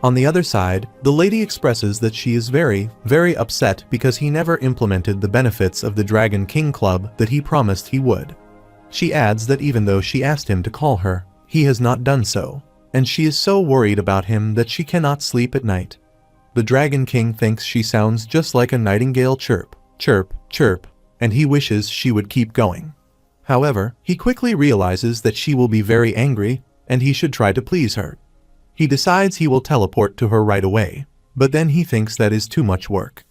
[SPEAKER 1] On the other side, the lady expresses that she is very, very upset because he never implemented the benefits of the Dragon King Club that he promised he would. She adds that even though she asked him to call her, he has not done so, and she is so worried about him that she cannot sleep at night. The Dragon King thinks she sounds just like a nightingale chirp, chirp, chirp, and he wishes she would keep going. However, he quickly realizes that she will be very angry, and he should try to please her. He decides he will teleport to her right away, but then he thinks that is too much work.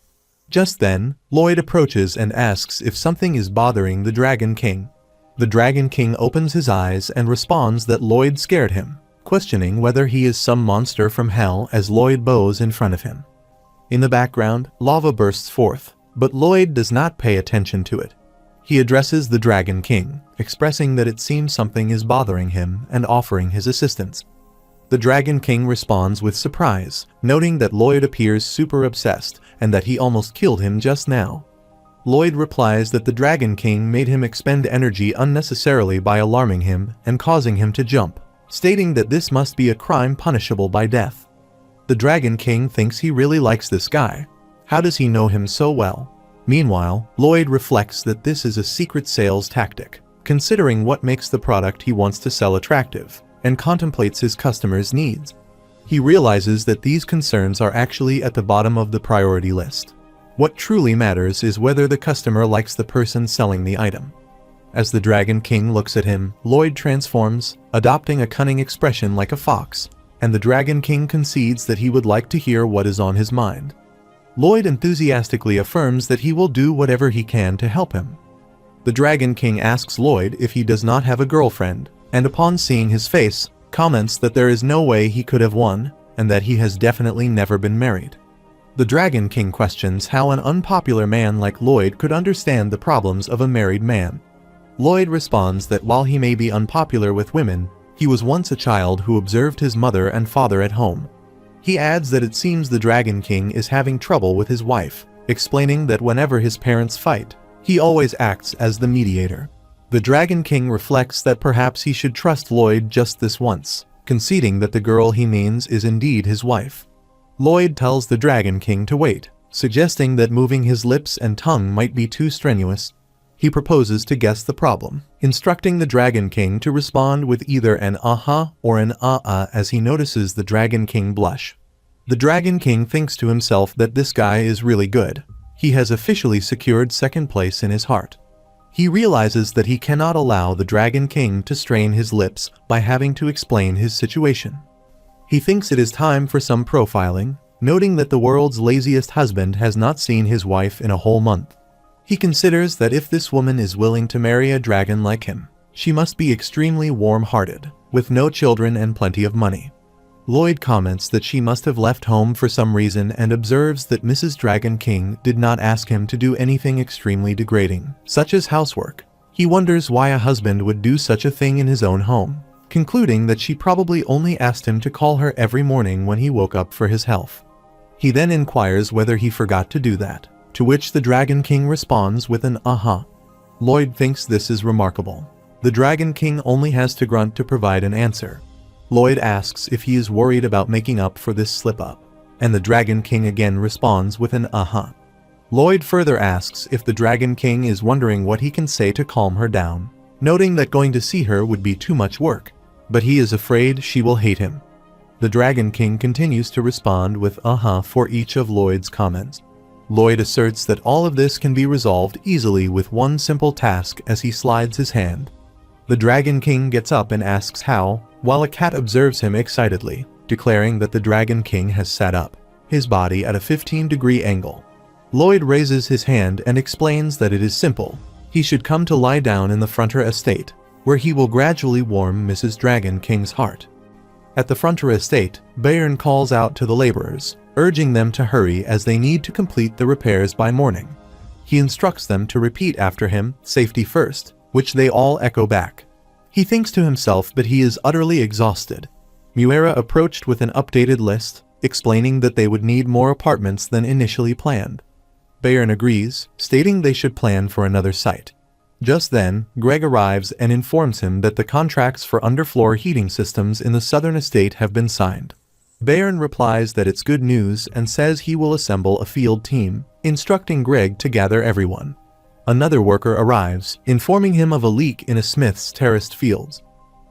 [SPEAKER 1] Just then, Lloyd approaches and asks if something is bothering the Dragon King. The Dragon King opens his eyes and responds that Lloyd scared him, questioning whether he is some monster from hell as Lloyd bows in front of him. In the background, lava bursts forth, but Lloyd does not pay attention to it. He addresses the Dragon King, expressing that it seems something is bothering him and offering his assistance. The Dragon King responds with surprise, noting that Lloyd appears super obsessed and that he almost killed him just now. Lloyd replies that the Dragon King made him expend energy unnecessarily by alarming him and causing him to jump, stating that this must be a crime punishable by death. The Dragon King thinks he really likes this guy. How does he know him so well? Meanwhile, Lloyd reflects that this is a secret sales tactic, considering what makes the product he wants to sell attractive, and contemplates his customers' needs. He realizes that these concerns are actually at the bottom of the priority list. What truly matters is whether the customer likes the person selling the item. As the Dragon King looks at him, Lloyd transforms, adopting a cunning expression like a fox, and the Dragon King concedes that he would like to hear what is on his mind. Lloyd enthusiastically affirms that he will do whatever he can to help him. The Dragon King asks Lloyd if he does not have a girlfriend, and upon seeing his face, comments that there is no way he could have won, and that he has definitely never been married. The Dragon King questions how an unpopular man like Lloyd could understand the problems of a married man. Lloyd responds that while he may be unpopular with women, he was once a child who observed his mother and father at home. He adds that it seems the Dragon King is having trouble with his wife, explaining that whenever his parents fight, he always acts as the mediator. The Dragon King reflects that perhaps he should trust Lloyd just this once, conceding that the girl he means is indeed his wife. Lloyd tells the Dragon King to wait, suggesting that moving his lips and tongue might be too strenuous. He proposes to guess the problem, instructing the Dragon King to respond with either an "uh-huh" or an "uh-uh" as he notices the Dragon King blush. The Dragon King thinks to himself that this guy is really good. He has officially secured second place in his heart. He realizes that he cannot allow the Dragon King to strain his lips by having to explain his situation. He thinks it is time for some profiling, noting that the world's laziest husband has not seen his wife in a whole month. He considers that if this woman is willing to marry a dragon like him, she must be extremely warm-hearted, with no children and plenty of money. Lloyd comments that she must have left home for some reason and observes that Mrs. Dragon King did not ask him to do anything extremely degrading, such as housework. He wonders why a husband would do such a thing in his own home, concluding that she probably only asked him to call her every morning when he woke up for his health. He then inquires whether he forgot to do that, to which the Dragon King responds with an "uh-huh." Lloyd thinks this is remarkable. The Dragon King only has to grunt to provide an answer. Lloyd asks if he is worried about making up for this slip-up, and the Dragon King again responds with an "uh-huh." Lloyd further asks if the Dragon King is wondering what he can say to calm her down, noting that going to see her would be too much work, but he is afraid she will hate him. The Dragon King continues to respond with "uh-huh" for each of Lloyd's comments. Lloyd asserts that all of this can be resolved easily with one simple task as he slides his hand. The Dragon King gets up and asks how, while a cat observes him excitedly, declaring that the Dragon King has sat up, his body at a 15-degree angle. Lloyd raises his hand and explains that it is simple. He should come to lie down in the Frontier Estate, where he will gradually warm Mrs. Dragon King's heart. At the Frontier Estate, Bayern calls out to the laborers, urging them to hurry as they need to complete the repairs by morning. He instructs them to repeat after him, "Safety first," which they all echo back. He thinks to himself that he is utterly exhausted. Muera approached with an updated list, explaining that they would need more apartments than initially planned. Bayern agrees, stating they should plan for another site. Just then, Greg arrives and informs him that the contracts for underfloor heating systems in the southern estate have been signed. Bayern replies that it's good news and says he will assemble a field team, instructing Greg to gather everyone. Another worker arrives, informing him of a leak in a smith's terraced fields.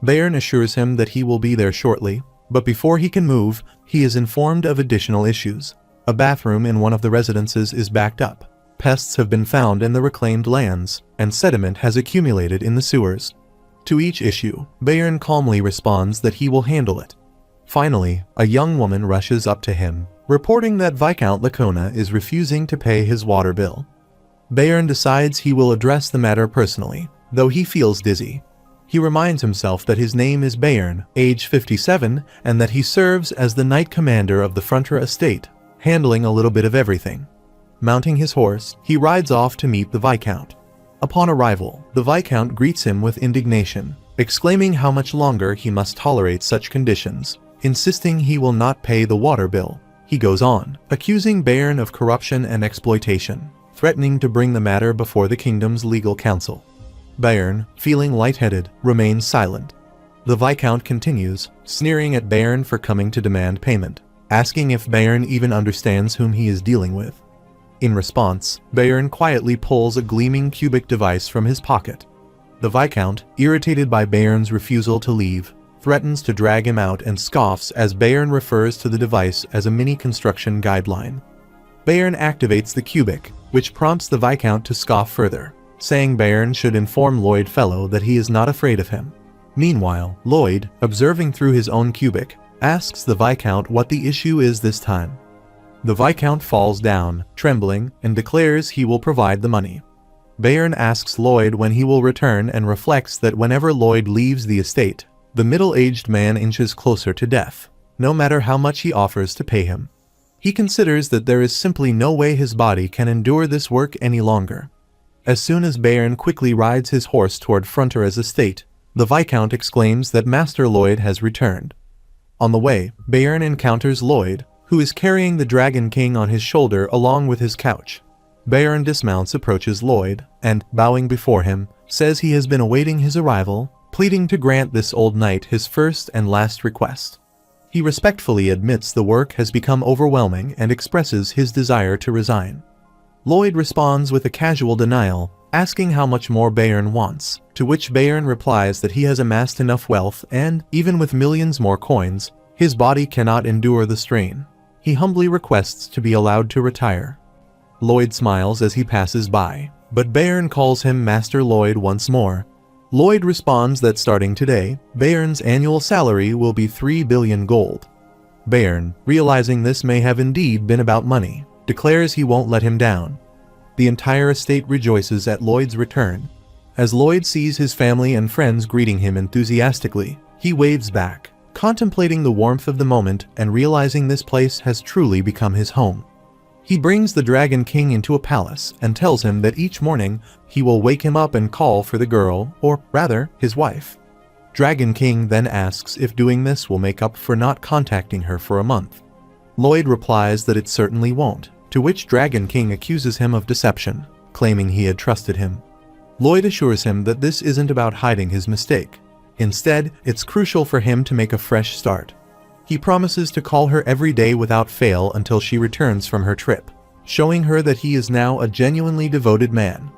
[SPEAKER 1] Bayern assures him that he will be there shortly, but before he can move, he is informed of additional issues. A bathroom in one of the residences is backed up. Pests have been found in the reclaimed lands, and sediment has accumulated in the sewers. To each issue, Bayern calmly responds that he will handle it. Finally, a young woman rushes up to him, reporting that Viscount Lacona is refusing to pay his water bill. Bayern decides he will address the matter personally, though he feels dizzy. He reminds himself that his name is Bayern, age 57, and that he serves as the Knight Commander of the Frontier Estate, handling a little bit of everything. Mounting his horse, he rides off to meet the Viscount. Upon arrival, the Viscount greets him with indignation, exclaiming how much longer he must tolerate such conditions, insisting he will not pay the water bill. He goes on, accusing Bayern of corruption and exploitation, threatening to bring the matter before the kingdom's legal council. Bayern, feeling lightheaded, remains silent. The Viscount continues, sneering at Bayern for coming to demand payment, asking if Bayern even understands whom he is dealing with. In response, Bayern quietly pulls a gleaming cubic device from his pocket. The Viscount, irritated by Bayern's refusal to leave, threatens to drag him out and scoffs as Bayern refers to the device as a mini construction guideline. Bayern activates the cubic, which prompts the Viscount to scoff further, saying Bayern should inform Lloyd Fellow that he is not afraid of him. Meanwhile, Lloyd, observing through his own cubic, asks the Viscount what the issue is this time. The Viscount falls down, trembling, and declares he will provide the money. Bayern asks Lloyd when he will return and reflects that whenever Lloyd leaves the estate, the middle-aged man inches closer to death, no matter how much he offers to pay him. He considers that there is simply no way his body can endure this work any longer. As soon as Bayern quickly rides his horse toward Fronteras estate, the Viscount exclaims that Master Lloyd has returned. On the way, Bayern encounters Lloyd, who is carrying the Dragon King on his shoulder along with his couch. Bayern dismounts, approaches Lloyd, and, bowing before him, says he has been awaiting his arrival, pleading to grant this old knight his first and last request. He respectfully admits the work has become overwhelming and expresses his desire to resign. Lloyd responds with a casual denial, asking how much more Bayern wants, to which Bayern replies that he has amassed enough wealth and, even with millions more coins, his body cannot endure the strain. He humbly requests to be allowed to retire. Lloyd smiles as he passes by, but Bayern calls him Master Lloyd once more. Lloyd responds that starting today, Bayern's annual salary will be 3 billion gold. Bayern, realizing this may have indeed been about money, declares he won't let him down. The entire estate rejoices at Lloyd's return. As Lloyd sees his family and friends greeting him enthusiastically, he waves back, contemplating the warmth of the moment and realizing this place has truly become his home. He brings the Dragon King into a palace and tells him that each morning he will wake him up and call for the girl, or rather, his wife. Dragon King then asks if doing this will make up for not contacting her for a month. Lloyd replies that it certainly won't, to which Dragon King accuses him of deception, claiming he had trusted him. Lloyd assures him that this isn't about hiding his mistake. Instead, it's crucial for him to make a fresh start. He promises to call her every day without fail until she returns from her trip, showing her that he is now a genuinely devoted man.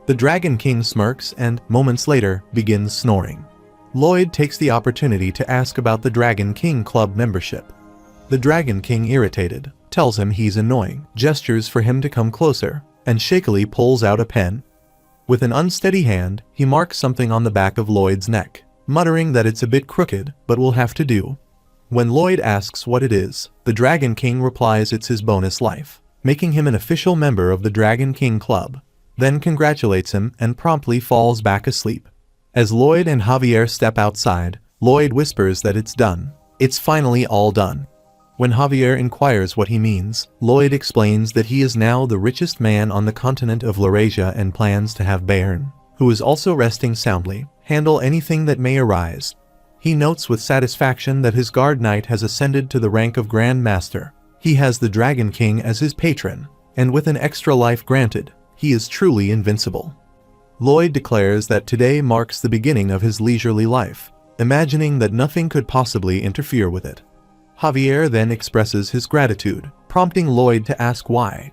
[SPEAKER 1] The Dragon King smirks and, moments later, begins snoring. Lloyd takes the opportunity to ask about the Dragon King Club membership. The Dragon King, irritated, tells him he's annoying, gestures for him to come closer, and shakily pulls out a pen. With an unsteady hand, he marks something on the back of Lloyd's neck, muttering that it's a bit crooked, but will have to do. When Lloyd asks what it is, the Dragon King replies it's his bonus life, making him an official member of the Dragon King Club, then congratulates him and promptly falls back asleep. As Lloyd and Javier step outside, Lloyd whispers that it's done. It's finally all done. When Javier inquires what he means, Lloyd explains that he is now the richest man on the continent of Laurasia and plans to have Bayern, who is also resting soundly, handle anything that may arise. He notes with satisfaction that his guard knight has ascended to the rank of Grand Master. He has the Dragon King as his patron, and with an extra life granted, he is truly invincible. Lloyd declares that today marks the beginning of his leisurely life, imagining that nothing could possibly interfere with it. Javier then expresses his gratitude, prompting Lloyd to ask why.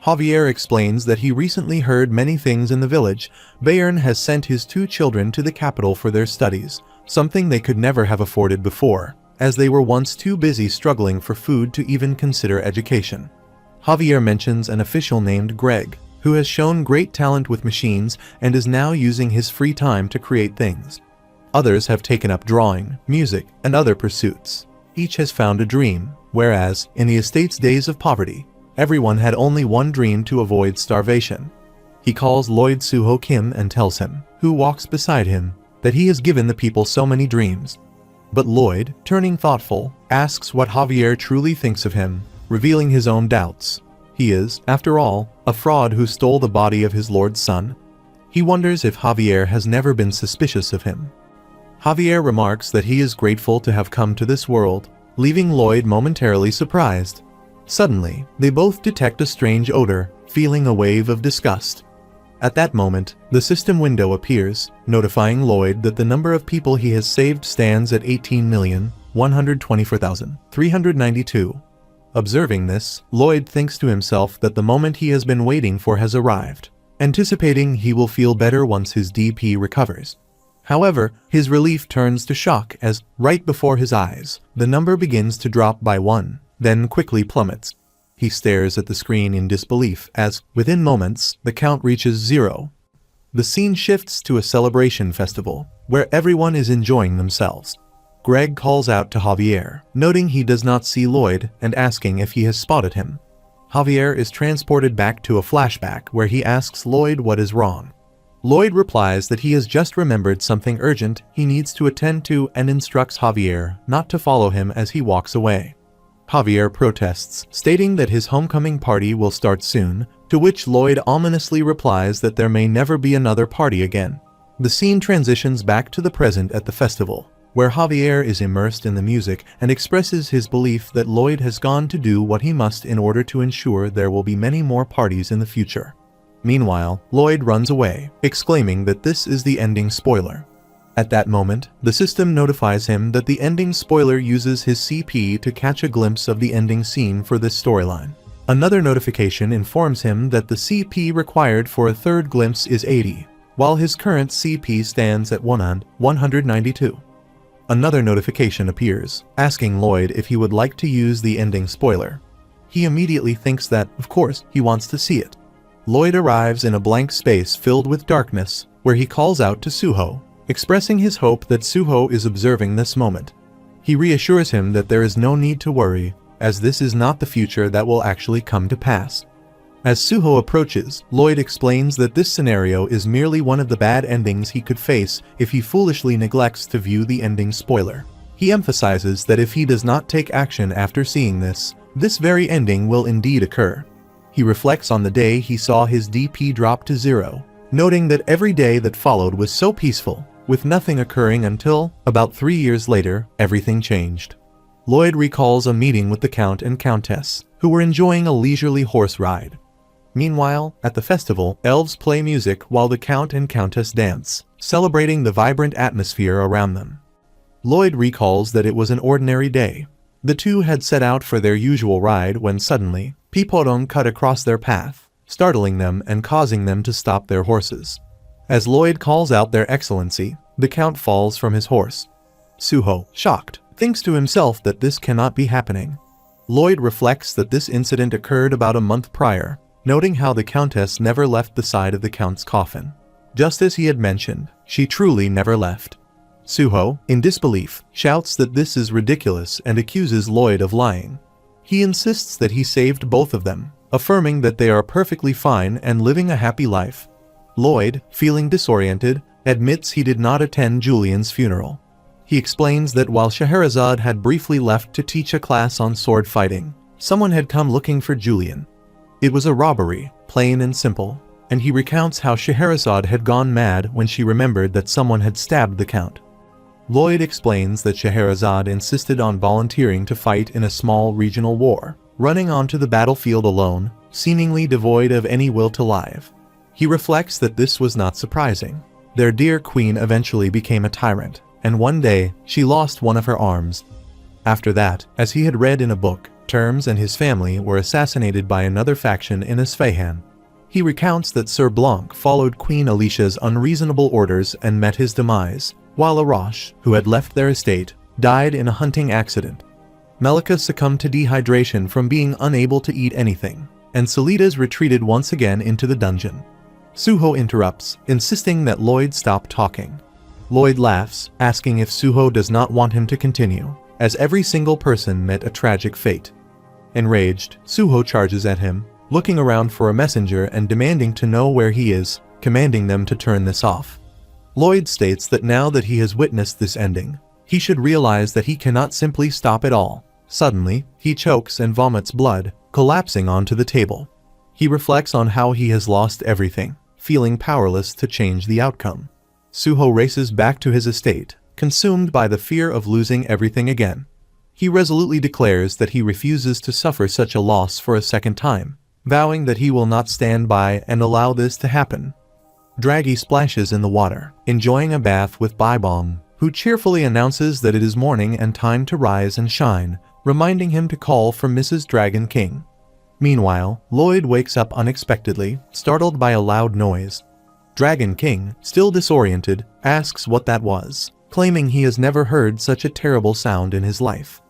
[SPEAKER 1] Javier explains that he recently heard many things in the village. Bayern has sent his 2 children to the capital for their studies, something they could never have afforded before, as they were once too busy struggling for food to even consider education. Javier mentions an official named Greg, who has shown great talent with machines and is now using his free time to create things. Others have taken up drawing, music, and other pursuits. Each has found a dream, whereas, in the estate's days of poverty, everyone had only one dream: to avoid starvation. He calls Lloyd Suho Kim and tells him, who walks beside him, that he has given the people so many dreams. But Lloyd, turning thoughtful, asks what Javier truly thinks of him, revealing his own doubts. He is, after all, a fraud who stole the body of his lord's son. He wonders if Javier has never been suspicious of him. Javier remarks that he is grateful to have come to this world, leaving Lloyd momentarily surprised. Suddenly, they both detect a strange odor, feeling a wave of disgust. At that moment, the system window appears, notifying Lloyd that the number of people he has saved stands at 18,124,392. Observing this, Lloyd thinks to himself that the moment he has been waiting for has arrived, anticipating he will feel better once his DP recovers. However, his relief turns to shock as, right before his eyes, the number begins to drop by 1, then quickly plummets. He stares at the screen in disbelief as, within moments, the count reaches 0. The scene shifts to a celebration festival, where everyone is enjoying themselves. Greg calls out to Javier, noting he does not see Lloyd and asking if he has spotted him. Javier is transported back to a flashback where he asks Lloyd what is wrong. Lloyd replies that he has just remembered something urgent he needs to attend to and instructs Javier not to follow him as he walks away. Javier protests, stating that his homecoming party will start soon, to which Lloyd ominously replies that there may never be another party again. The scene transitions back to the present at the festival, where Javier is immersed in the music and expresses his belief that Lloyd has gone to do what he must in order to ensure there will be many more parties in the future. Meanwhile, Lloyd runs away, exclaiming that this is the ending spoiler. At that moment, the system notifies him that the ending spoiler uses his CP to catch a glimpse of the ending scene for this storyline. Another notification informs him that the CP required for a third glimpse is 80, while his current CP stands at 192. Another notification appears, asking Lloyd if he would like to use the ending spoiler. He immediately thinks that, of course, he wants to see it. Lloyd arrives in a blank space filled with darkness, where he calls out to Suho, expressing his hope that Suho is observing this moment. He reassures him that there is no need to worry, as this is not the future that will actually come to pass. As Suho approaches, Lloyd explains that this scenario is merely one of the bad endings he could face if he foolishly neglects to view the ending spoiler. He emphasizes that if he does not take action after seeing this very ending will indeed occur. He reflects on the day he saw his DP drop to 0, noting that every day that followed was so peaceful, with nothing occurring until, about 3 years later, everything changed. Lloyd recalls a meeting with the Count and Countess, who were enjoying a leisurely horse ride. Meanwhile, at the festival, elves play music while the Count and Countess dance, celebrating the vibrant atmosphere around them. Lloyd recalls that it was an ordinary day. The two had set out for their usual ride when suddenly, Piporong cut across their path, startling them and causing them to stop their horses. As Lloyd calls out their excellency, the Count falls from his horse. Suho, shocked, thinks to himself that this cannot be happening. Lloyd reflects that this incident occurred about a month prior, noting how the Countess never left the side of the Count's coffin. Just as he had mentioned, she truly never left. Suho, in disbelief, shouts that this is ridiculous and accuses Lloyd of lying. He insists that he saved both of them, affirming that they are perfectly fine and living a happy life. Lloyd, feeling disoriented, admits he did not attend Julian's funeral. He explains that while Scheherazade had briefly left to teach a class on sword fighting, someone had come looking for Julian. It was a robbery, plain and simple, and he recounts how Scheherazade had gone mad when she remembered that someone had stabbed the Count. Lloyd explains that Scheherazade insisted on volunteering to fight in a small regional war, running onto the battlefield alone, seemingly devoid of any will to live. He reflects that this was not surprising. Their dear queen eventually became a tyrant, and one day she lost one of her arms. After that, as he had read in a book, Terms and his family were assassinated by another faction in Isfahan. He recounts that Sir Blanc followed Queen Alicia's unreasonable orders and met his demise, while Arash, who had left their estate, died in a hunting accident. Melika succumbed to dehydration from being unable to eat anything, and Solitas retreated once again into the dungeon. Suho interrupts, insisting that Lloyd stop talking. Lloyd laughs, asking if Suho does not want him to continue, as every single person met a tragic fate. Enraged, Suho charges at him, looking around for a messenger and demanding to know where he is, commanding them to turn this off. Lloyd states that now that he has witnessed this ending, he should realize that he cannot simply stop it all. Suddenly, he chokes and vomits blood, collapsing onto the table. He reflects on how he has lost everything, feeling powerless to change the outcome. Suho races back to his estate, consumed by the fear of losing everything again. He resolutely declares that he refuses to suffer such a loss for a second time, vowing that he will not stand by and allow this to happen. Draggy splashes in the water, enjoying a bath with Baibong, who cheerfully announces that it is morning and time to rise and shine, reminding him to call for Mrs. Dragon King. Meanwhile, Lloyd wakes up unexpectedly, startled by a loud noise. Dragon King, still disoriented, asks what that was, claiming he has never heard such a terrible sound in his life.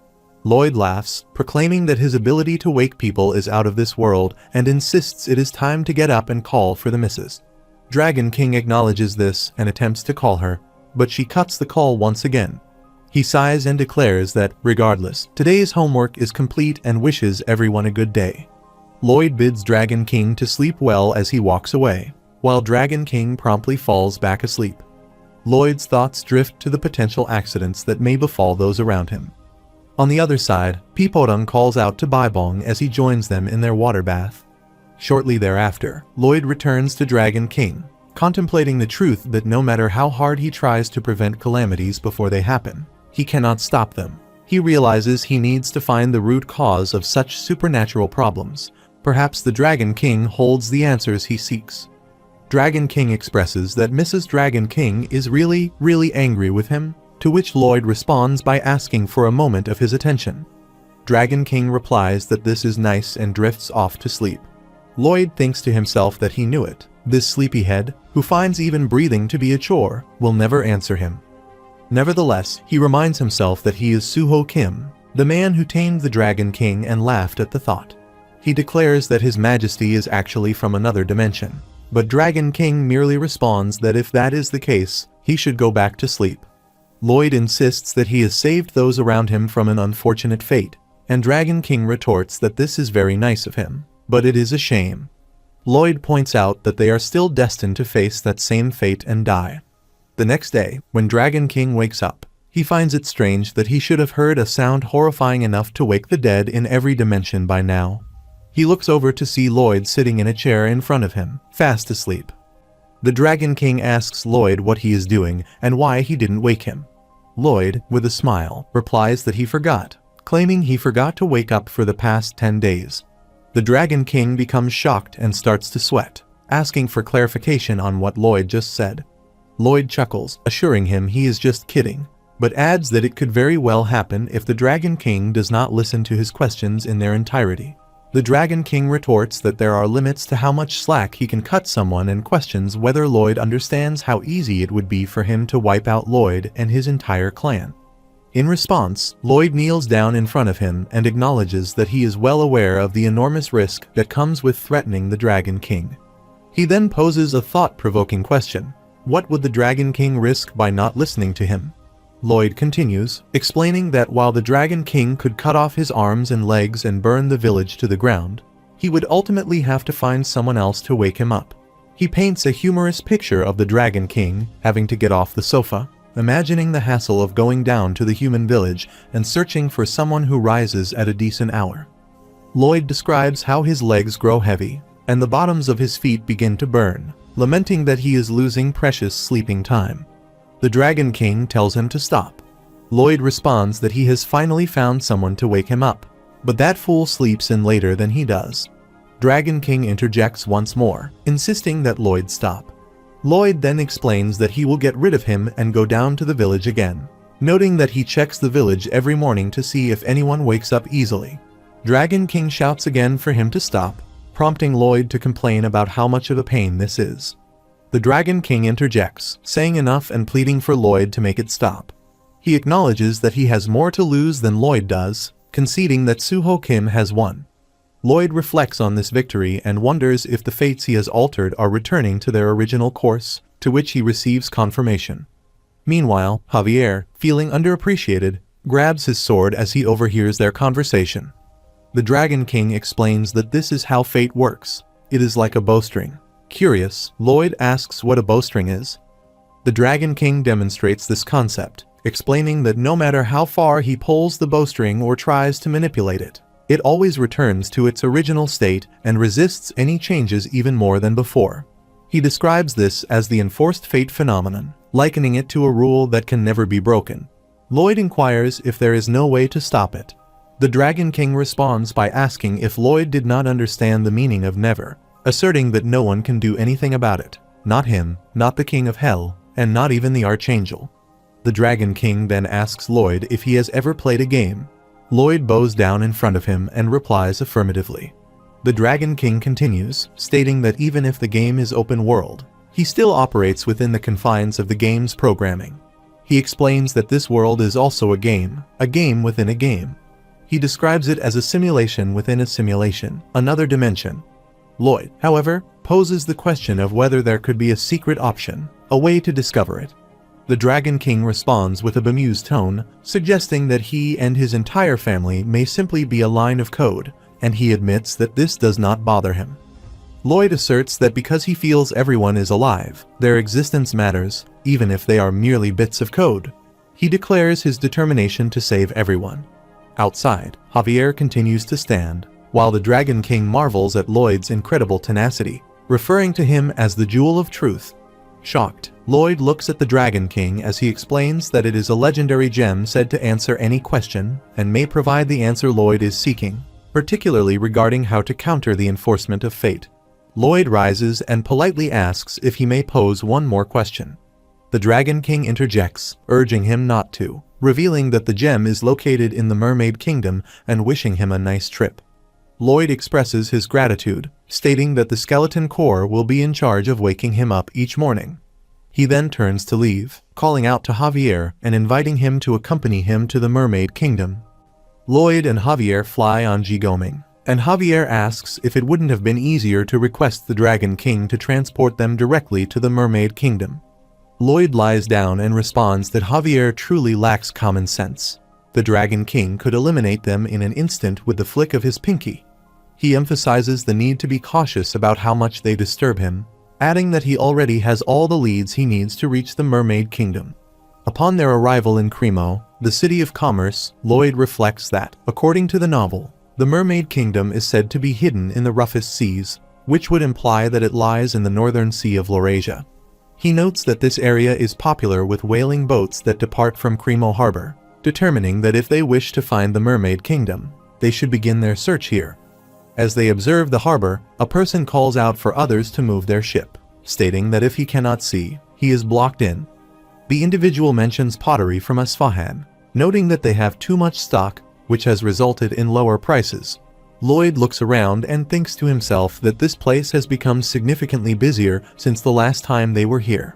[SPEAKER 1] Lloyd laughs, proclaiming that his ability to wake people is out of this world and insists it is time to get up and call for the missus. Dragon King acknowledges this and attempts to call her, but she cuts the call once again. He sighs and declares that, regardless, today's homework is complete and wishes everyone a good day. Lloyd bids Dragon King to sleep well as he walks away, while Dragon King promptly falls back asleep. Lloyd's thoughts drift to the potential accidents that may befall those around him. On the other side, Pipodong calls out to Baibong as he joins them in their water bath. Shortly thereafter, Lloyd returns to Dragon King, contemplating the truth that no matter how hard he tries to prevent calamities before they happen, he cannot stop them. He realizes he needs to find the root cause of such supernatural problems. Perhaps the Dragon King holds the answers he seeks. Dragon King expresses that Mrs. Dragon King is really angry with him, to which Lloyd responds by asking for a moment of his attention. Dragon King replies that this is nice and drifts off to sleep. Lloyd thinks to himself that he knew it. This sleepyhead, who finds even breathing to be a chore, will never answer him. Nevertheless, he reminds himself that he is Suho Kim, the man who tamed the Dragon King and laughed at the thought. He declares that his majesty is actually from another dimension, but Dragon King merely responds that if that is the case, he should go back to sleep. Lloyd insists that he has saved those around him from an unfortunate fate, and Dragon King retorts that this is very nice of him, but it is a shame. Lloyd points out that they are still destined to face that same fate and die. The next day, when Dragon King wakes up, he finds it strange that he should have heard a sound horrifying enough to wake the dead in every dimension by now. He looks over to see Lloyd sitting in a chair in front of him, fast asleep. The Dragon King asks Lloyd what he is doing and why he didn't wake him. Lloyd, with a smile, replies that he forgot, claiming he forgot to wake up for the past 10 days. The Dragon King becomes shocked and starts to sweat, asking for clarification on what Lloyd just said. Lloyd chuckles, assuring him he is just kidding, but adds that it could very well happen if the Dragon King does not listen to his questions in their entirety. The Dragon King retorts that there are limits to how much slack he can cut someone and questions whether Lloyd understands how easy it would be for him to wipe out Lloyd and his entire clan. In response, Lloyd kneels down in front of him and acknowledges that he is well aware of the enormous risk that comes with threatening the Dragon King. He then poses a thought-provoking question. What would the Dragon King risk by not listening to him? Lloyd continues, explaining that while the Dragon King could cut off his arms and legs and burn the village to the ground, he would ultimately have to find someone else to wake him up. He paints a humorous picture of the Dragon King having to get off the sofa, imagining the hassle of going down to the human village and searching for someone who rises at a decent hour. Lloyd describes how his legs grow heavy, and the bottoms of his feet begin to burn, lamenting that he is losing precious sleeping time. The Dragon King tells him to stop. Lloyd responds that he has finally found someone to wake him up, but that fool sleeps in later than he does. Dragon King interjects once more, insisting that Lloyd stop. Lloyd then explains that he will get rid of him and go down to the village again, noting that he checks the village every morning to see if anyone wakes up easily. Dragon King shouts again for him to stop, prompting Lloyd to complain about how much of a pain this is. The Dragon King interjects, saying enough and pleading for Lloyd to make it stop. He acknowledges that he has more to lose than Lloyd does, conceding that Suho Kim has won. Lloyd reflects on this victory and wonders if the fates he has altered are returning to their original course, to which he receives confirmation. Meanwhile, Javier, feeling underappreciated, grabs his sword as he overhears their conversation. The Dragon King explains that this is how fate works. It is like a bowstring. Curious, Lloyd asks what a bowstring is. The Dragon King demonstrates this concept, explaining that no matter how far he pulls the bowstring or tries to manipulate it, it always returns to its original state and resists any changes even more than before. He describes this as the enforced fate phenomenon, likening it to a rule that can never be broken. Lloyd inquires if there is no way to stop it. The Dragon King responds by asking if Lloyd did not understand the meaning of never, asserting that no one can do anything about it. Not him, not the King of Hell, and not even the Archangel. The Dragon King then asks Lloyd if he has ever played a game. Lloyd bows down in front of him and replies affirmatively. The Dragon King continues, stating that even if the game is open world, he still operates within the confines of the game's programming. He explains that this world is also a game within a game. He describes it as a simulation within a simulation, another dimension. Lloyd, however, poses the question of whether there could be a secret option, a way to discover it. The Dragon King responds with a bemused tone, suggesting that he and his entire family may simply be a line of code, and he admits that this does not bother him. Lloyd asserts that because he feels everyone is alive, their existence matters, even if they are merely bits of code. He declares his determination to save everyone. Outside, Javier continues to stand, while the Dragon King marvels at Lloyd's incredible tenacity, referring to him as the Jewel of Truth. Shocked, Lloyd looks at the Dragon King as he explains that it is a legendary gem said to answer any question and may provide the answer Lloyd is seeking, particularly regarding how to counter the enforcement of fate. Lloyd rises and politely asks if he may pose one more question. The Dragon King interjects, urging him not to, revealing that the gem is located in the Mermaid Kingdom and wishing him a nice trip. Lloyd expresses his gratitude, stating that the Skeleton Corps will be in charge of waking him up each morning. He then turns to leave, calling out to Javier and inviting him to accompany him to the Mermaid Kingdom. Lloyd and Javier fly on Jigoming, and Javier asks if it wouldn't have been easier to request the Dragon King to transport them directly to the Mermaid Kingdom. Lloyd lies down and responds that Javier truly lacks common sense. The Dragon King could eliminate them in an instant with the flick of his pinky. He emphasizes the need to be cautious about how much they disturb him, adding that he already has all the leads he needs to reach the Mermaid Kingdom. Upon their arrival in Cremo, the city of commerce, Lloyd reflects that, according to the novel, the Mermaid Kingdom is said to be hidden in the roughest seas, which would imply that it lies in the northern sea of Laurasia. He notes that this area is popular with whaling boats that depart from Cremo Harbor, determining that if they wish to find the Mermaid Kingdom, they should begin their search here. As they observe the harbor, a person calls out for others to move their ship, stating that if he cannot see, he is blocked in. The individual mentions pottery from Isfahan, noting that they have too much stock, which has resulted in lower prices. Lloyd looks around and thinks to himself that this place has become significantly busier since the last time they were here.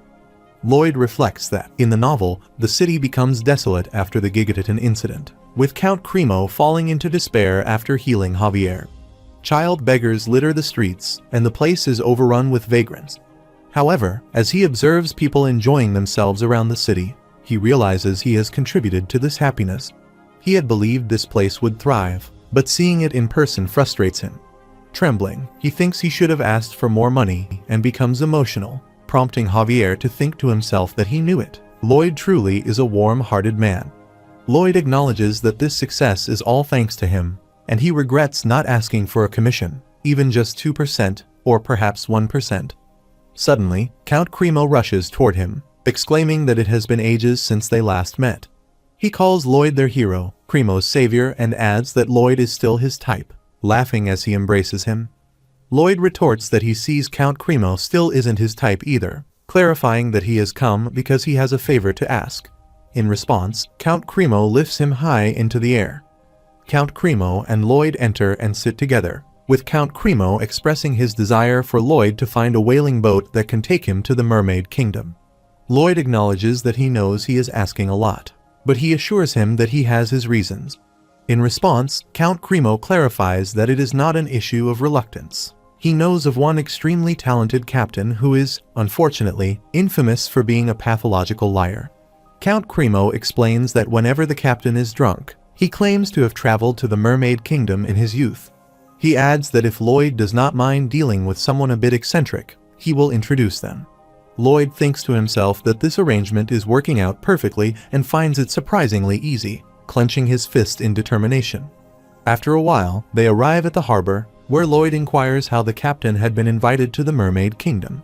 [SPEAKER 1] Lloyd reflects that, in the novel, the city becomes desolate after the Gigaton incident, with Count Cremo falling into despair after healing Javier. Child beggars litter the streets, and the place is overrun with vagrants. However, as he observes people enjoying themselves around the city, he realizes he has contributed to this happiness. He had believed this place would thrive, but seeing it in person frustrates him. Trembling, he thinks he should have asked for more money and becomes emotional, prompting Javier to think to himself that he knew it. Lloyd truly is a warm-hearted man. Lloyd acknowledges that this success is all thanks to him, and he regrets not asking for a commission, even just 2% or perhaps 1%. Suddenly, Count Cremo rushes toward him, exclaiming that it has been ages since they last met. He calls Lloyd their hero, Cremo's savior, and adds that Lloyd is still his type, laughing as he embraces him. Lloyd retorts that he sees Count Cremo still isn't his type either, clarifying that he has come because he has a favor to ask. In response, Count Cremo lifts him high into the air. Count Cremo and Lloyd enter and sit together, with Count Cremo expressing his desire for Lloyd to find a whaling boat that can take him to the Mermaid Kingdom. Lloyd acknowledges that he knows he is asking a lot, but he assures him that he has his reasons. In response, Count Cremo clarifies that it is not an issue of reluctance. He knows of one extremely talented captain who is, unfortunately, infamous for being a pathological liar. Count Cremo explains that whenever the captain is drunk, he claims to have traveled to the Mermaid Kingdom in his youth. He adds that if Lloyd does not mind dealing with someone a bit eccentric, he will introduce them. Lloyd thinks to himself that this arrangement is working out perfectly and finds it surprisingly easy, clenching his fist in determination. After a while, they arrive at the harbor, where Lloyd inquires how the captain had been invited to the Mermaid Kingdom.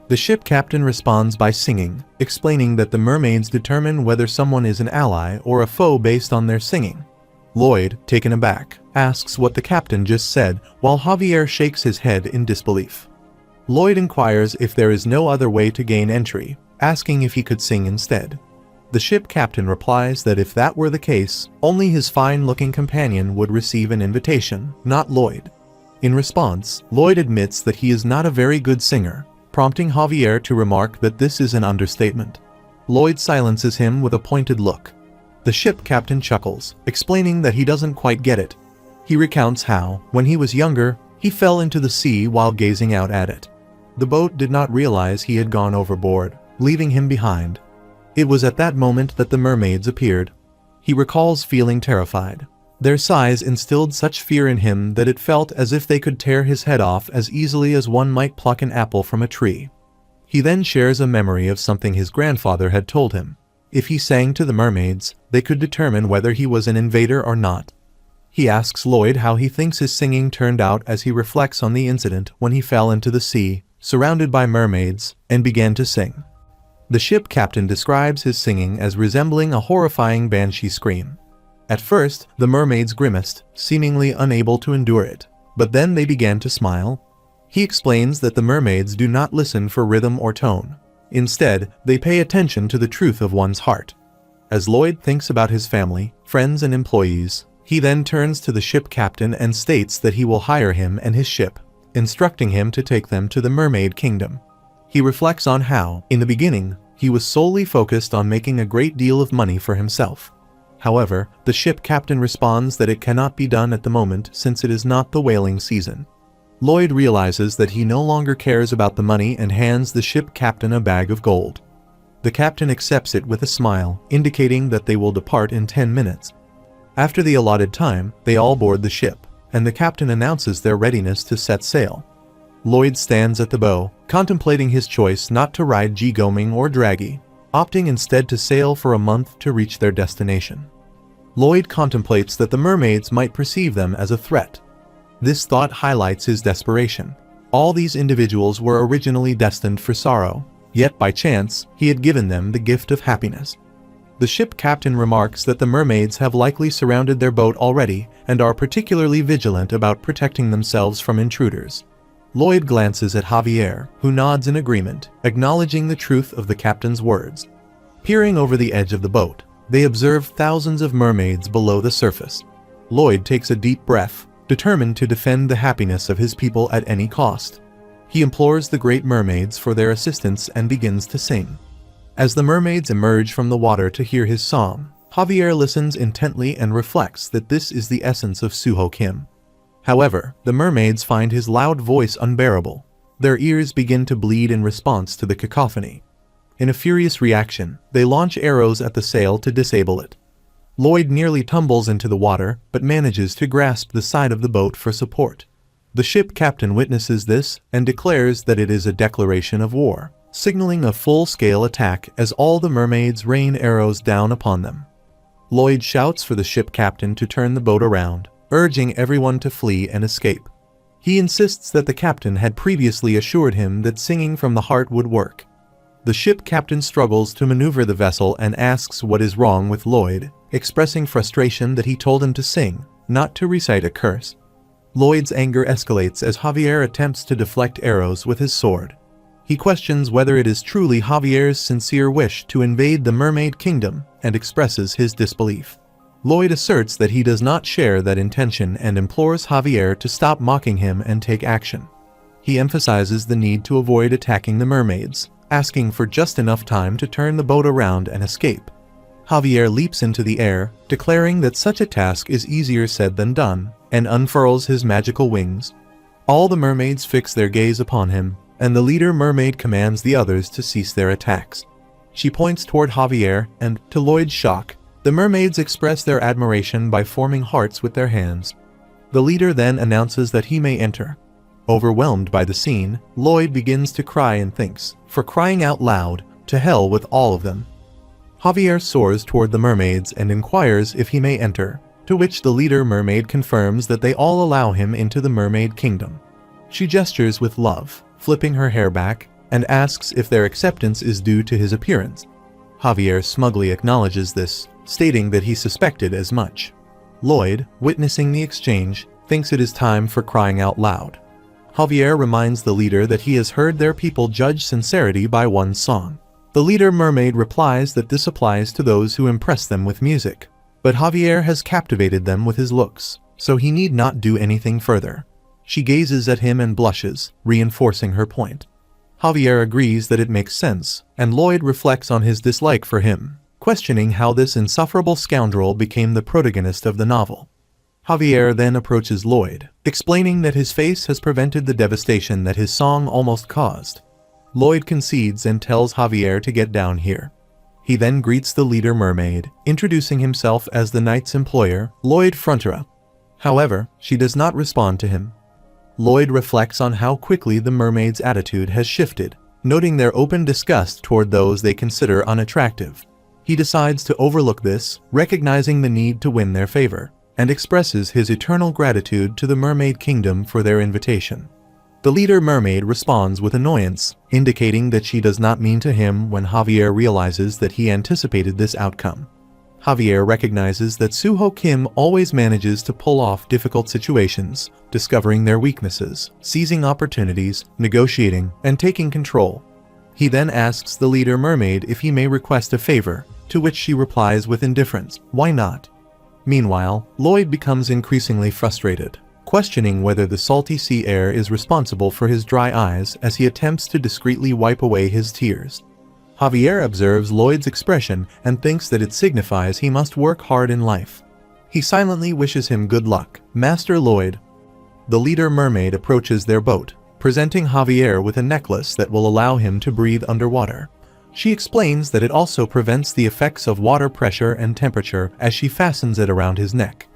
[SPEAKER 1] The ship captain responds by singing, explaining that the mermaids determine whether someone is an ally or a foe based on their singing. Lloyd, taken aback, asks what the captain just said, while Javier shakes his head in disbelief. Lloyd inquires if there is no other way to gain entry, asking if he could sing instead. The ship captain replies that if that were the case, only his fine-looking companion would receive an invitation, not Lloyd. In response, Lloyd admits that he is not a very good singer, prompting Javier to remark that this is an understatement. Lloyd silences him with a pointed look. The ship captain chuckles, explaining that he doesn't quite get it. He recounts how, when he was younger, he fell into the sea while gazing out at it. The boat did not realize he had gone overboard, leaving him behind. It was at that moment that the mermaids appeared. He recalls feeling terrified. Their size instilled such fear in him that it felt as if they could tear his head off as easily as one might pluck an apple from a tree. He then shares a memory of something his grandfather had told him. If he sang to the mermaids, they could determine whether he was an invader or not. He asks Lloyd how he thinks his singing turned out as he reflects on the incident when he fell into the sea, surrounded by mermaids, and began to sing. The ship captain describes his singing as resembling a horrifying banshee scream. At first, the mermaids grimaced, seemingly unable to endure it, but then they began to smile. He explains that the mermaids do not listen for rhythm or tone. Instead, they pay attention to the truth of one's heart. As Lloyd thinks about his family, friends and employees, he then turns to the ship captain and states that he will hire him and his ship, instructing him to take them to the Mermaid Kingdom. He reflects on how, in the beginning, he was solely focused on making a great deal of money for himself. However, the ship captain responds that it cannot be done at the moment since it is not the whaling season. Lloyd realizes that he no longer cares about the money and hands the ship captain a bag of gold. The captain accepts it with a smile, indicating that they will depart in 10 minutes. After the allotted time, they all board the ship, and the captain announces their readiness to set sail. Lloyd stands at the bow, contemplating his choice not to ride G-Goming or Draggy, opting instead to sail for a month to reach their destination. Lloyd contemplates that the mermaids might perceive them as a threat. This thought highlights his desperation. All these individuals were originally destined for sorrow, yet by chance, he had given them the gift of happiness. The ship captain remarks that the mermaids have likely surrounded their boat already and are particularly vigilant about protecting themselves from intruders. Lloyd glances at Javier, who nods in agreement, acknowledging the truth of the captain's words. Peering over the edge of the boat, they observe thousands of mermaids below the surface. Lloyd takes a deep breath, determined to defend the happiness of his people at any cost. He implores the great mermaids for their assistance and begins to sing. As the mermaids emerge from the water to hear his song, Javier listens intently and reflects that this is the essence of Suho Kim. However, the mermaids find his loud voice unbearable. Their ears begin to bleed in response to the cacophony. In a furious reaction, they launch arrows at the sail to disable it. Lloyd nearly tumbles into the water, but manages to grasp the side of the boat for support. The ship captain witnesses this and declares that it is a declaration of war, signaling a full-scale attack as all the mermaids rain arrows down upon them. Lloyd shouts for the ship captain to turn the boat around, urging everyone to flee and escape. He insists that the captain had previously assured him that singing from the heart would work. The ship captain struggles to maneuver the vessel and asks what is wrong with Lloyd, expressing frustration that he told him to sing, not to recite a curse. Lloyd's anger escalates as Javier attempts to deflect arrows with his sword. He questions whether it is truly Javier's sincere wish to invade the Mermaid Kingdom and expresses his disbelief. Lloyd asserts that he does not share that intention and implores Javier to stop mocking him and take action. He emphasizes the need to avoid attacking the mermaids, asking for just enough time to turn the boat around and escape. Javier leaps into the air, declaring that such a task is easier said than done, and unfurls his magical wings. All the mermaids fix their gaze upon him, and the leader mermaid commands the others to cease their attacks. She points toward Javier, and, to Lloyd's shock, the mermaids express their admiration by forming hearts with their hands. The leader then announces that he may enter. Overwhelmed by the scene, Lloyd begins to cry and thinks, for crying out loud, to hell with all of them. Javier soars toward the mermaids and inquires if he may enter, to which the leader mermaid confirms that they all allow him into the Mermaid Kingdom. She gestures with love, flipping her hair back, and asks if their acceptance is due to his appearance. Javier smugly acknowledges this, stating that he suspected as much. Lloyd, witnessing the exchange, thinks it is time for crying out loud. Javier reminds the leader that he has heard their people judge sincerity by one song. The leader mermaid replies that this applies to those who impress them with music. But Javier has captivated them with his looks, so he need not do anything further. She gazes at him and blushes, reinforcing her point. Javier agrees that it makes sense, and Lloyd reflects on his dislike for him, questioning how this insufferable scoundrel became the protagonist of the novel. Javier then approaches Lloyd, explaining that his face has prevented the devastation that his song almost caused. Lloyd concedes and tells Javier to get down here. He then greets the leader mermaid, introducing himself as the knight's employer, Lloyd Frontera. However, she does not respond to him. Lloyd reflects on how quickly the mermaid's attitude has shifted, noting their open disgust toward those they consider unattractive. He decides to overlook this, recognizing the need to win their favor, and expresses his eternal gratitude to the Mermaid Kingdom for their invitation. The leader mermaid responds with annoyance, indicating that she does not mean to him when Javier realizes that he anticipated this outcome. Javier recognizes that Suho Kim always manages to pull off difficult situations, discovering their weaknesses, seizing opportunities, negotiating, and taking control. He then asks the leader mermaid if he may request a favor, to which she replies with indifference, "Why not?" Meanwhile, Lloyd becomes increasingly frustrated, questioning whether the salty sea air is responsible for his dry eyes as he attempts to discreetly wipe away his tears. Javier observes Lloyd's expression and thinks that it signifies he must work hard in life. He silently wishes him good luck, Master Lloyd. The leader mermaid approaches their boat, presenting Javier with a necklace that will allow him to breathe underwater. She explains that it also prevents the effects of water pressure and temperature as she fastens it around his neck.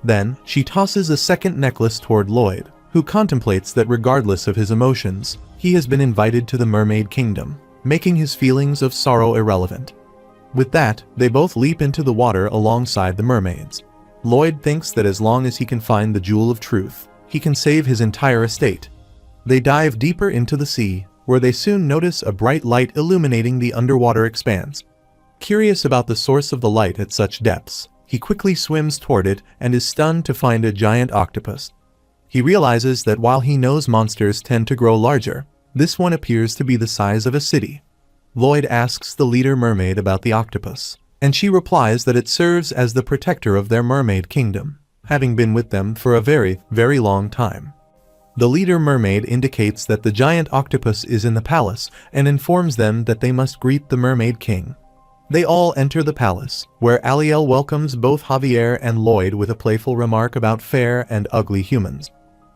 [SPEAKER 1] Then, she tosses a second necklace toward Lloyd, who contemplates that regardless of his emotions, he has been invited to the Mermaid Kingdom, making his feelings of sorrow irrelevant. With that, they both leap into the water alongside the mermaids. Lloyd thinks that as long as he can find the Jewel of Truth, he can save his entire estate. They dive deeper into the sea, where they soon notice a bright light illuminating the underwater expanse. Curious about the source of the light at such depths, he quickly swims toward it and is stunned to find a giant octopus. He realizes that while he knows monsters tend to grow larger, this one appears to be the size of a city. Lloyd asks the leader mermaid about the octopus, and she replies that it serves as the protector of their mermaid kingdom, having been with them for a very, very long time. The leader mermaid indicates that the giant octopus is in the palace and informs them that they must greet the Mermaid King. They all enter the palace, where Aliel welcomes both Javier and Lloyd with a playful remark about fair and ugly humans.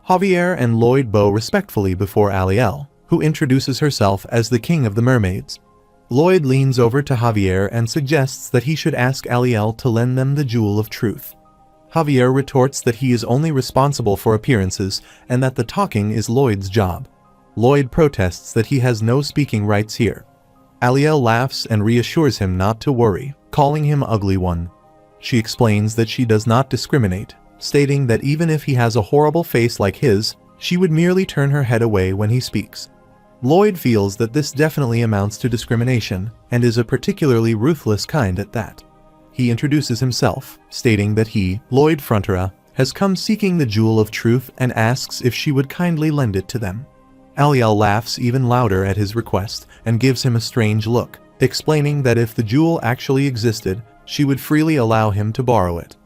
[SPEAKER 1] Javier and Lloyd bow respectfully before Aliel, who introduces herself as the king of the mermaids. Lloyd leans over to Javier and suggests that he should ask Aliel to lend them the Jewel of Truth. Javier retorts that he is only responsible for appearances and that the talking is Lloyd's job. Lloyd protests that he has no speaking rights here. Aliel laughs and reassures him not to worry, calling him Ugly One. She explains that she does not discriminate, stating that even if he has a horrible face like his, she would merely turn her head away when he speaks. Lloyd feels that this definitely amounts to discrimination, and is a particularly ruthless kind at that. He introduces himself, stating that he, Lloyd Frontera, has come seeking the Jewel of Truth and asks if she would kindly lend it to them. Aliel laughs even louder at his request and gives him a strange look, explaining that if the jewel actually existed, she would freely allow him to borrow it.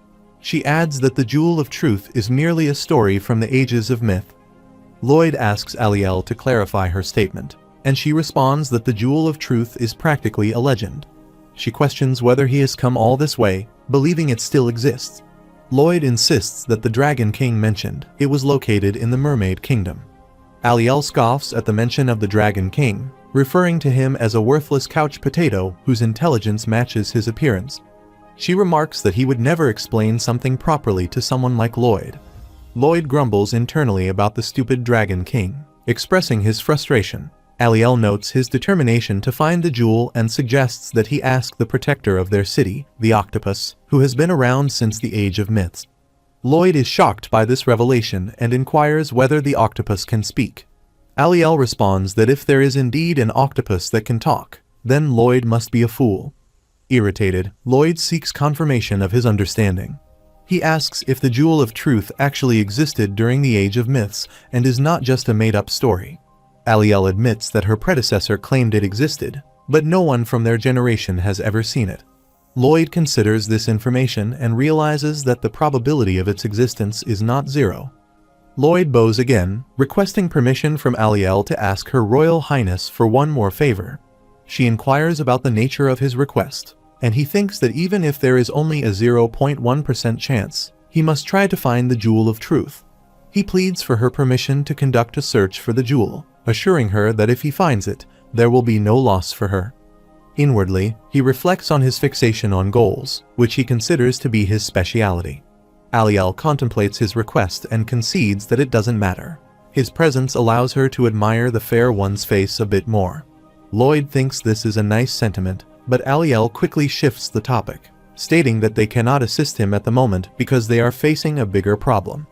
[SPEAKER 1] She adds that the Jewel of Truth is merely a story from the ages of myth. Lloyd asks Aliel to clarify her statement, and she responds that the Jewel of Truth is practically a legend. She questions whether he has come all this way, believing it still exists. Lloyd insists that the Dragon King mentioned it was located in the Mermaid Kingdom. Aliel scoffs at the mention of the Dragon King, referring to him as a worthless couch potato whose intelligence matches his appearance. She remarks that he would never explain something properly to someone like Lloyd. Lloyd grumbles internally about the stupid Dragon King, expressing his frustration. Aliel notes his determination to find the jewel and suggests that he ask the protector of their city, the octopus, who has been around since the age of myths. Lloyd is shocked by this revelation and inquires whether the octopus can speak. Aliel responds that if there is indeed an octopus that can talk, then Lloyd must be a fool. Irritated, Lloyd seeks confirmation of his understanding. He asks if the Jewel of Truth actually existed during the Age of Myths and is not just a made-up story. Aliel admits that her predecessor claimed it existed, but no one from their generation has ever seen it. Lloyd considers this information and realizes that the probability of its existence is not zero. Lloyd bows again, requesting permission from Aliel to ask Her Royal Highness for one more favor. She inquires about the nature of his request, and he thinks that even if there is only a 0.1% chance, he must try to find the Jewel of Truth. He pleads for her permission to conduct a search for the jewel, assuring her that if he finds it, there will be no loss for her. Inwardly, he reflects on his fixation on goals, which he considers to be his speciality. Aliel contemplates his request and concedes that it doesn't matter. His presence allows her to admire the fair one's face a bit more. Lloyd thinks this is a nice sentiment, but Aliel quickly shifts the topic, stating that they cannot assist him at the moment because they are facing a bigger problem.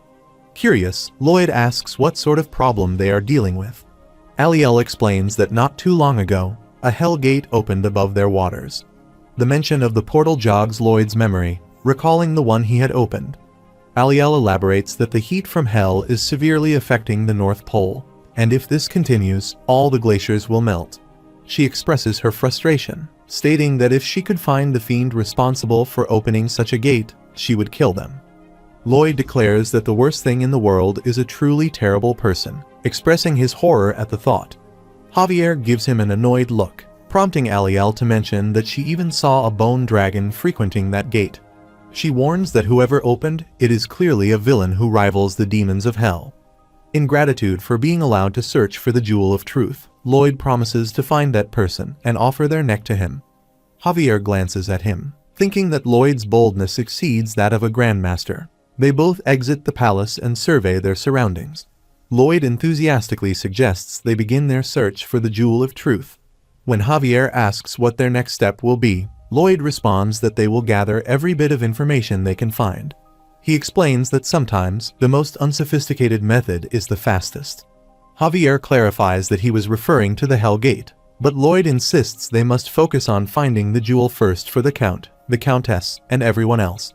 [SPEAKER 1] Curious, Lloyd asks what sort of problem they are dealing with. Aliel explains that not too long ago, a hell gate opened above their waters. The mention of the portal jogs Lloyd's memory, recalling the one he had opened. Aliel elaborates that the heat from hell is severely affecting the North Pole, and if this continues, all the glaciers will melt. She expresses her frustration, stating that if she could find the fiend responsible for opening such a gate, she would kill them. Lloyd declares that the worst thing in the world is a truly terrible person, expressing his horror at the thought. Javier gives him an annoyed look, prompting Aliel to mention that she even saw a bone dragon frequenting that gate. She warns that whoever opened it is clearly a villain who rivals the demons of hell. In gratitude for being allowed to search for the Jewel of Truth, Lloyd promises to find that person and offer their neck to him. Javier glances at him, thinking that Lloyd's boldness exceeds that of a grandmaster. They both exit the palace and survey their surroundings. Lloyd enthusiastically suggests they begin their search for the Jewel of Truth. When Javier asks what their next step will be, Lloyd responds that they will gather every bit of information they can find. He explains that sometimes the most unsophisticated method is the fastest. Javier clarifies that he was referring to the Hell Gate, but Lloyd insists they must focus on finding the jewel first for the Count, the Countess, and everyone else.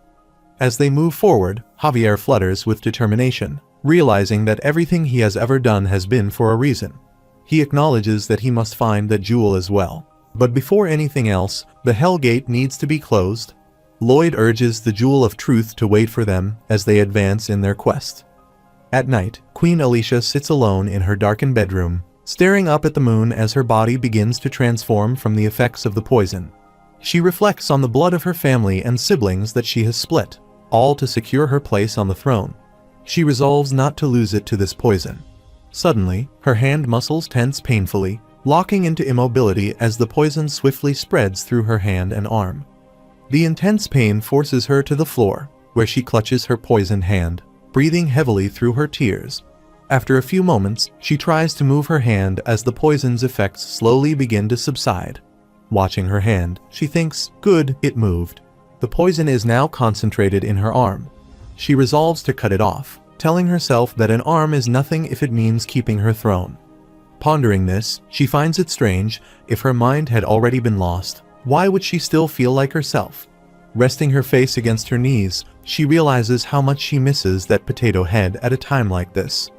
[SPEAKER 1] As they move forward, Javier flutters with determination, realizing that everything he has ever done has been for a reason. He acknowledges that he must find that jewel as well. But before anything else, the Hell Gate needs to be closed. Lloyd urges the Jewel of Truth to wait for them as they advance in their quest. At night, Queen Alicia sits alone in her darkened bedroom, staring up at the moon as her body begins to transform from the effects of the poison. She reflects on the blood of her family and siblings that she has split, all to secure her place on the throne. She resolves not to lose it to this poison. Suddenly, her hand muscles tense painfully, locking into immobility as the poison swiftly spreads through her hand and arm. The intense pain forces her to the floor, where she clutches her poisoned hand, breathing heavily through her tears. After a few moments, she tries to move her hand as the poison's effects slowly begin to subside. Watching her hand, she thinks, "Good, it moved." The poison is now concentrated in her arm. She resolves to cut it off, telling herself that an arm is nothing if it means keeping her throne. Pondering this, she finds it strange, if her mind had already been lost, why would she still feel like herself? Resting her face against her knees, she realizes how much she misses that potato head at a time like this.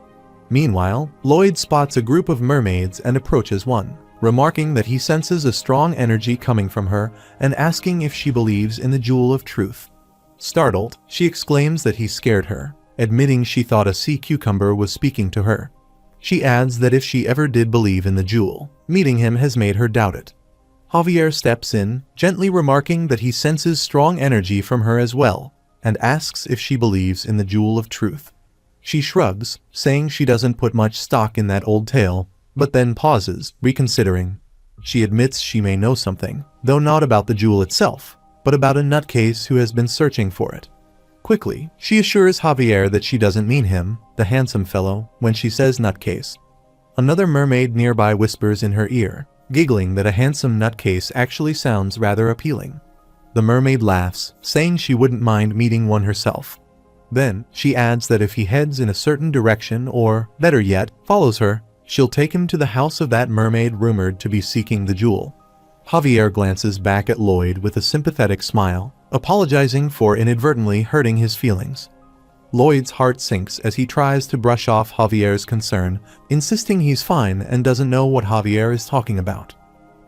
[SPEAKER 1] Meanwhile, Lloyd spots a group of mermaids and approaches one, remarking that he senses a strong energy coming from her and asking if she believes in the Jewel of Truth. Startled, she exclaims that he scared her, admitting she thought a sea cucumber was speaking to her. She adds that if she ever did believe in the jewel, meeting him has made her doubt it. Javier steps in, gently remarking that he senses strong energy from her as well, and asks if she believes in the Jewel of Truth. She shrugs, saying she doesn't put much stock in that old tale, but then pauses, reconsidering. She admits she may know something, though not about the jewel itself, but about a nutcase who has been searching for it. Quickly, she assures Javier that she doesn't mean him, the handsome fellow, when she says nutcase. Another mermaid nearby whispers in her ear, giggling that a handsome nutcase actually sounds rather appealing. The mermaid laughs, saying she wouldn't mind meeting one herself. Then, she adds that if he heads in a certain direction or, better yet, follows her, she'll take him to the house of that mermaid rumored to be seeking the jewel. Javier glances back at Lloyd with a sympathetic smile, apologizing for inadvertently hurting his feelings. Lloyd's heart sinks as he tries to brush off Javier's concern, insisting he's fine and doesn't know what Javier is talking about.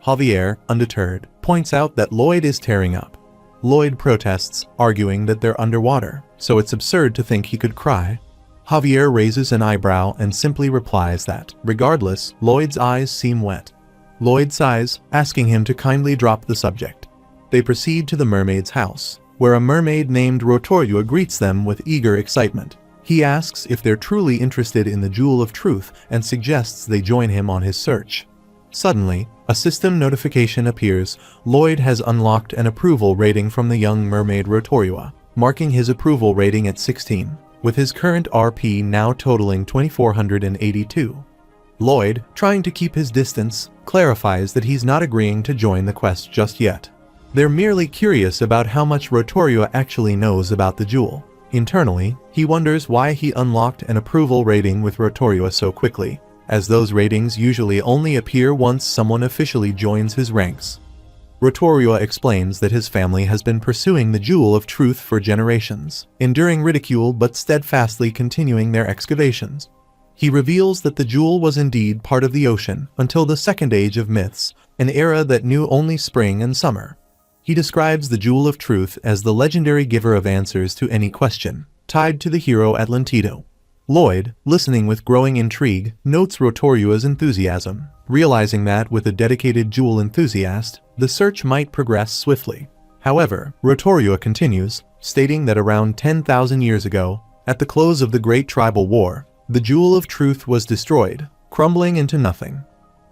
[SPEAKER 1] Javier, undeterred, points out that Lloyd is tearing up. Lloyd protests, arguing that they're underwater, so it's absurd to think he could cry. Javier raises an eyebrow and simply replies that, regardless, Lloyd's eyes seem wet. Lloyd sighs, asking him to kindly drop the subject. They proceed to the mermaid's house, where a mermaid named Rotorua greets them with eager excitement. He asks if they're truly interested in the Jewel of Truth and suggests they join him on his search. Suddenly, a system notification appears. Lloyd has unlocked an approval rating from the young mermaid Rotorua, marking his approval rating at 16, with his current RP now totaling 2482. Lloyd, trying to keep his distance, clarifies that he's not agreeing to join the quest just yet. They're merely curious about how much Rotorua actually knows about the jewel. Internally, he wonders why he unlocked an approval rating with Rotorua so quickly, as those ratings usually only appear once someone officially joins his ranks. Rotorua explains that his family has been pursuing the Jewel of Truth for generations, enduring ridicule but steadfastly continuing their excavations. He reveals that the jewel was indeed part of the ocean until the Second Age of Myths, an era that knew only spring and summer. He describes the Jewel of Truth as the legendary giver of answers to any question, tied to the hero Atlantido. Lloyd, listening with growing intrigue, notes Rotorua's enthusiasm, realizing that with a dedicated jewel enthusiast, the search might progress swiftly. However, Rotorua continues, stating that around 10,000 years ago, at the close of the Great Tribal War, the Jewel of Truth was destroyed, crumbling into nothing.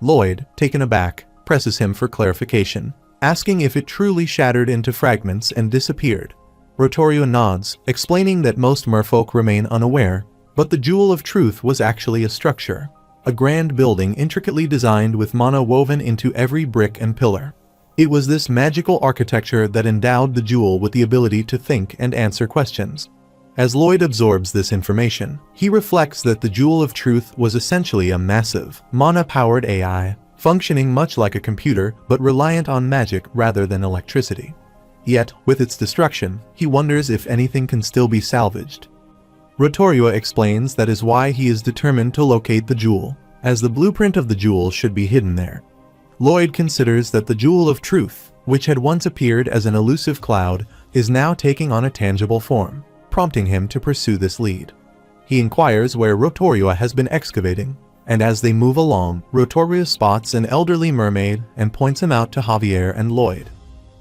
[SPEAKER 1] Lloyd, taken aback, presses him for clarification, asking if it truly shattered into fragments and disappeared. Rotorua nods, explaining that most merfolk remain unaware, but the Jewel of Truth was actually a structure, a grand building intricately designed with mana woven into every brick and pillar. It was this magical architecture that endowed the jewel with the ability to think and answer questions. As Lloyd absorbs this information, he reflects that the Jewel of Truth was essentially a massive, mana-powered AI, functioning much like a computer but reliant on magic rather than electricity. Yet, with its destruction, he wonders if anything can still be salvaged. Rotorua explains that is why he is determined to locate the jewel, as the blueprint of the jewel should be hidden there. Lloyd considers that the Jewel of Truth, which had once appeared as an elusive cloud, is now taking on a tangible form, prompting him to pursue this lead. He inquires where Rotorua has been excavating, and as they move along, Rotorua spots an elderly mermaid and points him out to Javier and Lloyd.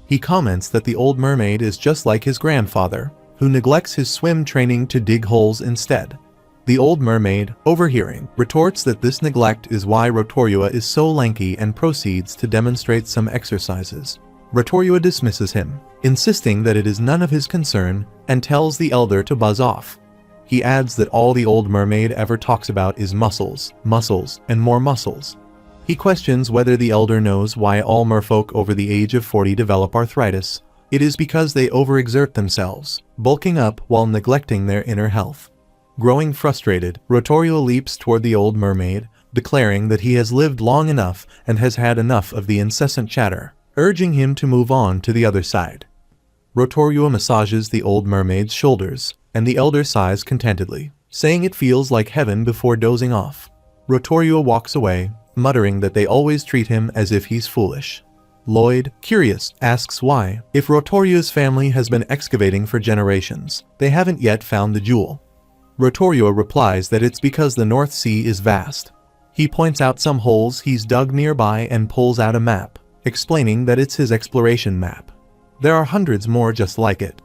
[SPEAKER 1] He comments that the old mermaid is just like his grandfather, who neglects his swim training to dig holes instead. The old mermaid, overhearing, retorts that this neglect is why Rotorua is so lanky and proceeds to demonstrate some exercises. Rotorua dismisses him, insisting that it is none of his concern, and tells the elder to buzz off. He adds that all the old mermaid ever talks about is muscles, muscles, and more muscles. He questions whether the elder knows why all merfolk over the age of 40 develop arthritis. It is because they overexert themselves, bulking up while neglecting their inner health. Growing frustrated, Rotorua leaps toward the old mermaid, declaring that he has lived long enough and has had enough of the incessant chatter, urging him to move on to the other side. Rotorua massages the old mermaid's shoulders, and the elder sighs contentedly, saying it feels like heaven before dozing off. Rotorua walks away, muttering that they always treat him as if he's foolish. Lloyd, curious, asks why, if Rotorua's family has been excavating for generations, they haven't yet found the jewel. Rotorua replies that it's because the North Sea is vast. He points out some holes he's dug nearby and pulls out a map, explaining that it's his exploration map. There are hundreds more just like it.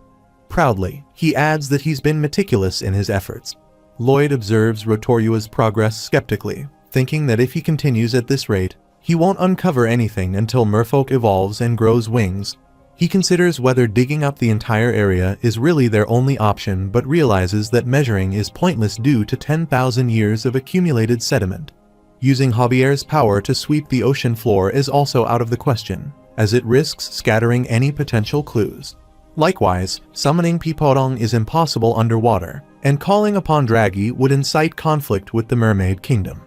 [SPEAKER 1] Proudly, he adds that he's been meticulous in his efforts. Lloyd observes Rotorua's progress skeptically, thinking that if he continues at this rate, he won't uncover anything until merfolk evolves and grows wings. He considers whether digging up the entire area is really their only option, but realizes that measuring is pointless due to 10,000 years of accumulated sediment. Using Javier's power to sweep the ocean floor is also out of the question, as it risks scattering any potential clues. Likewise, summoning Piporong is impossible underwater, and calling upon Draghi would incite conflict with the Mermaid Kingdom.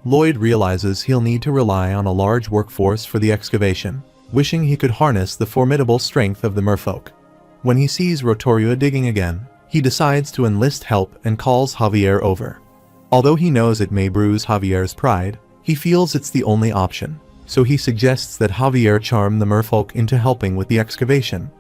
[SPEAKER 1] Lloyd realizes he'll need to rely on a large workforce for the excavation, wishing he could harness the formidable strength of the merfolk. When he sees Rotorua digging again, he decides to enlist help and calls Javier over. Although he knows it may bruise Javier's pride, he feels it's the only option, so he suggests that Javier charm the merfolk into helping with the excavation.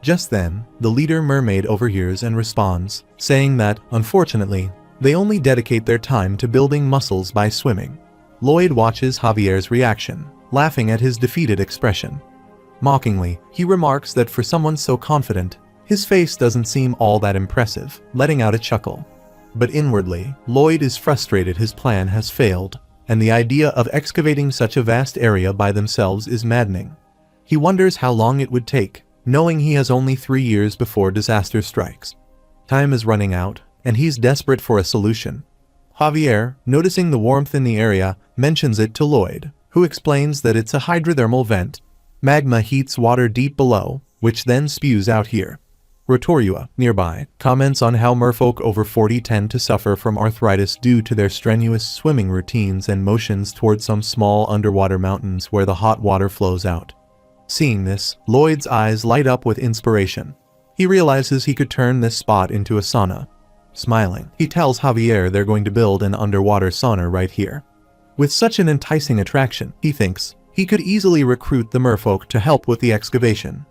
[SPEAKER 1] Just then, the leader mermaid overhears and responds, saying that, unfortunately, they only dedicate their time to building muscles by swimming. Lloyd watches Javier's reaction, laughing at his defeated expression. Mockingly, he remarks that for someone so confident, his face doesn't seem all that impressive, letting out a chuckle. But inwardly, Lloyd is frustrated his plan has failed, and the idea of excavating such a vast area by themselves is maddening. He wonders how long it would take, knowing he has only 3 years before disaster strikes. Time is running out, and he's desperate for a solution. Javier, noticing the warmth in the area, mentions it to Lloyd, who explains that it's a hydrothermal vent. Magma heats water deep below, which then spews out here. Rotorua, nearby, comments on how merfolk over 40 tend to suffer from arthritis due to their strenuous swimming routines and motions toward some small underwater mountains where the hot water flows out. Seeing this, Lloyd's eyes light up with inspiration. He realizes he could turn this spot into a sauna. Smiling, he tells Javier they're going to build an underwater sauna right here. With such an enticing attraction, he thinks, he could easily recruit the merfolk to help with the excavation.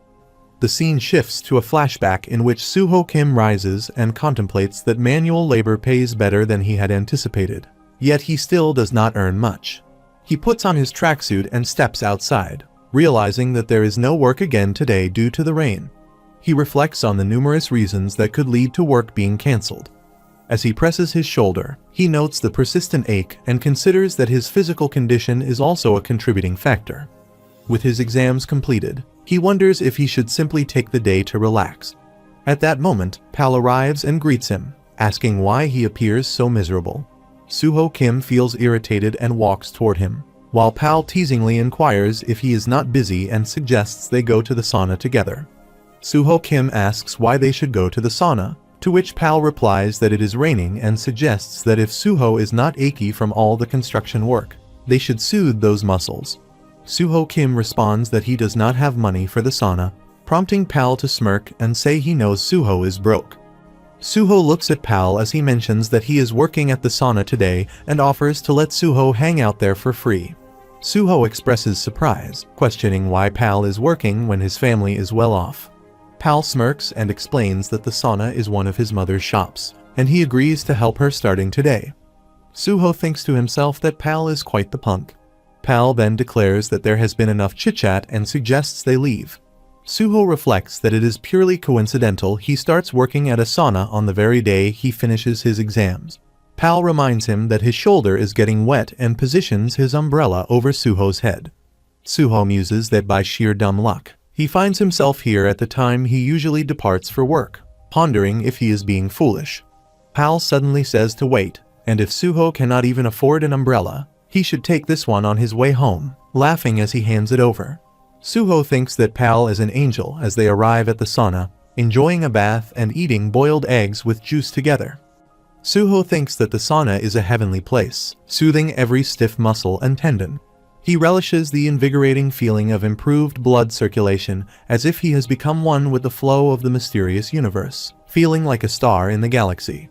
[SPEAKER 1] The scene shifts to a flashback in which Suho Kim rises and contemplates that manual labor pays better than he had anticipated. Yet he still does not earn much. He puts on his tracksuit and steps outside, realizing that there is no work again today due to the rain. He reflects on the numerous reasons that could lead to work being cancelled. As he presses his shoulder, he notes the persistent ache and considers that his physical condition is also a contributing factor. With his exams completed, he wonders if he should simply take the day to relax. At that moment, Pal arrives and greets him, asking why he appears so miserable. Suho Kim feels irritated and walks toward him, while Pal teasingly inquires if he is not busy and suggests they go to the sauna together. Suho Kim asks why they should go to the sauna, to which Pal replies that it is raining and suggests that if Suho is not achy from all the construction work, they should soothe those muscles. Suho Kim responds that he does not have money for the sauna, prompting Pal to smirk and say he knows Suho is broke. Suho looks at Pal as he mentions that he is working at the sauna today and offers to let Suho hang out there for free. Suho expresses surprise, questioning why Pal is working when his family is well off. Pal smirks and explains that the sauna is one of his mother's shops, and he agrees to help her starting today. Suho thinks to himself that Pal is quite the punk. Pal then declares that there has been enough chit-chat and suggests they leave. Suho reflects that it is purely coincidental he starts working at a sauna on the very day he finishes his exams. Pal reminds him that his shoulder is getting wet and positions his umbrella over Suho's head. Suho muses that by sheer dumb luck, he finds himself here at the time he usually departs for work, pondering if he is being foolish. Pal suddenly says to wait, and if Suho cannot even afford an umbrella, he should take this one on his way home, laughing as he hands it over. Suho thinks that Pal is an angel as they arrive at the sauna, enjoying a bath and eating boiled eggs with juice together. Suho thinks that the sauna is a heavenly place, soothing every stiff muscle and tendon. He relishes the invigorating feeling of improved blood circulation as if he has become one with the flow of the mysterious universe, feeling like a star in the galaxy.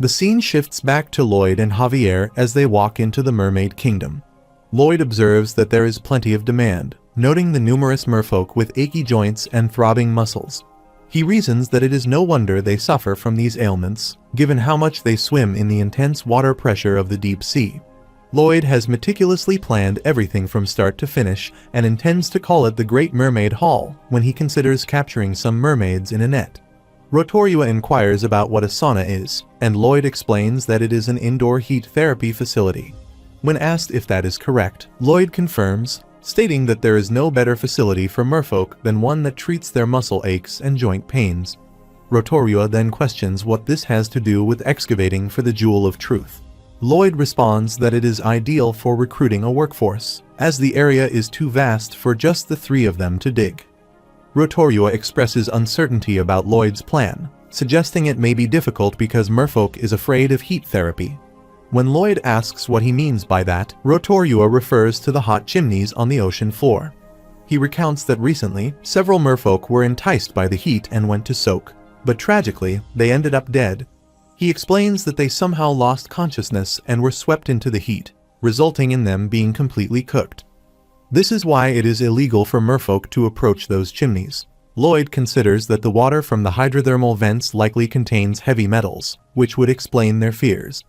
[SPEAKER 1] The scene shifts back to Lloyd and Javier as they walk into the Mermaid Kingdom. Lloyd observes that there is plenty of demand, noting the numerous merfolk with achy joints and throbbing muscles. He reasons that it is no wonder they suffer from these ailments, given how much they swim in the intense water pressure of the deep sea. Lloyd has meticulously planned everything from start to finish and intends to call it the Great Mermaid Hall when he considers capturing some mermaids in a net. Rotorua inquires about what a sauna is, and Lloyd explains that it is an indoor heat therapy facility. When asked if that is correct, Lloyd confirms, stating that there is no better facility for merfolk than one that treats their muscle aches and joint pains. Rotorua then questions what this has to do with excavating for the Jewel of Truth. Lloyd responds that it is ideal for recruiting a workforce, as the area is too vast for just the 3 of them to dig. Rotorua expresses uncertainty about Lloyd's plan, suggesting it may be difficult because merfolk is afraid of heat therapy. When Lloyd asks what he means by that, Rotorua refers to the hot chimneys on the ocean floor. He recounts that recently, several merfolk were enticed by the heat and went to soak, but tragically, they ended up dead. He explains that they somehow lost consciousness and were swept into the heat, resulting in them being completely cooked. This is why it is illegal for merfolk to approach those chimneys. Lloyd considers that the water from the hydrothermal vents likely contains heavy metals, which would explain their fears.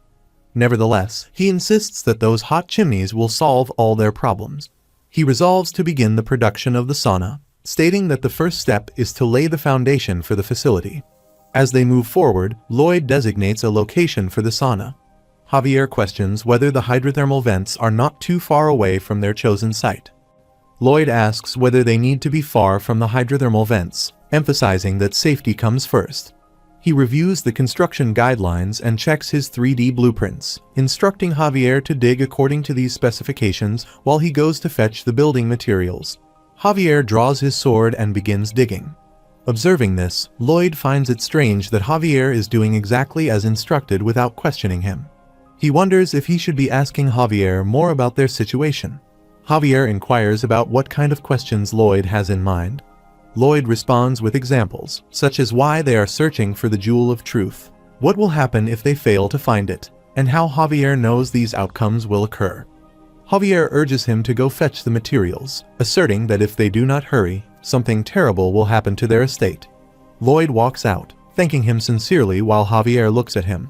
[SPEAKER 1] Nevertheless, he insists that those hot chimneys will solve all their problems. He resolves to begin the production of the sauna, stating that the first step is to lay the foundation for the facility. As they move forward, Lloyd designates a location for the sauna. Javier questions whether the hydrothermal vents are not too far away from their chosen site. Lloyd asks whether they need to be far from the hydrothermal vents, emphasizing that safety comes first. He reviews the construction guidelines and checks his 3D blueprints, instructing Javier to dig according to these specifications while he goes to fetch the building materials. Javier draws his sword and begins digging. Observing this, Lloyd finds it strange that Javier is doing exactly as instructed without questioning him. He wonders if he should be asking Javier more about their situation. Javier inquires about what kind of questions Lloyd has in mind. Lloyd responds with examples, such as why they are searching for the jewel of truth, what will happen if they fail to find it, and how Javier knows these outcomes will occur. Javier urges him to go fetch the materials, asserting that if they do not hurry, something terrible will happen to their estate. Lloyd walks out, thanking him sincerely while Javier looks at him.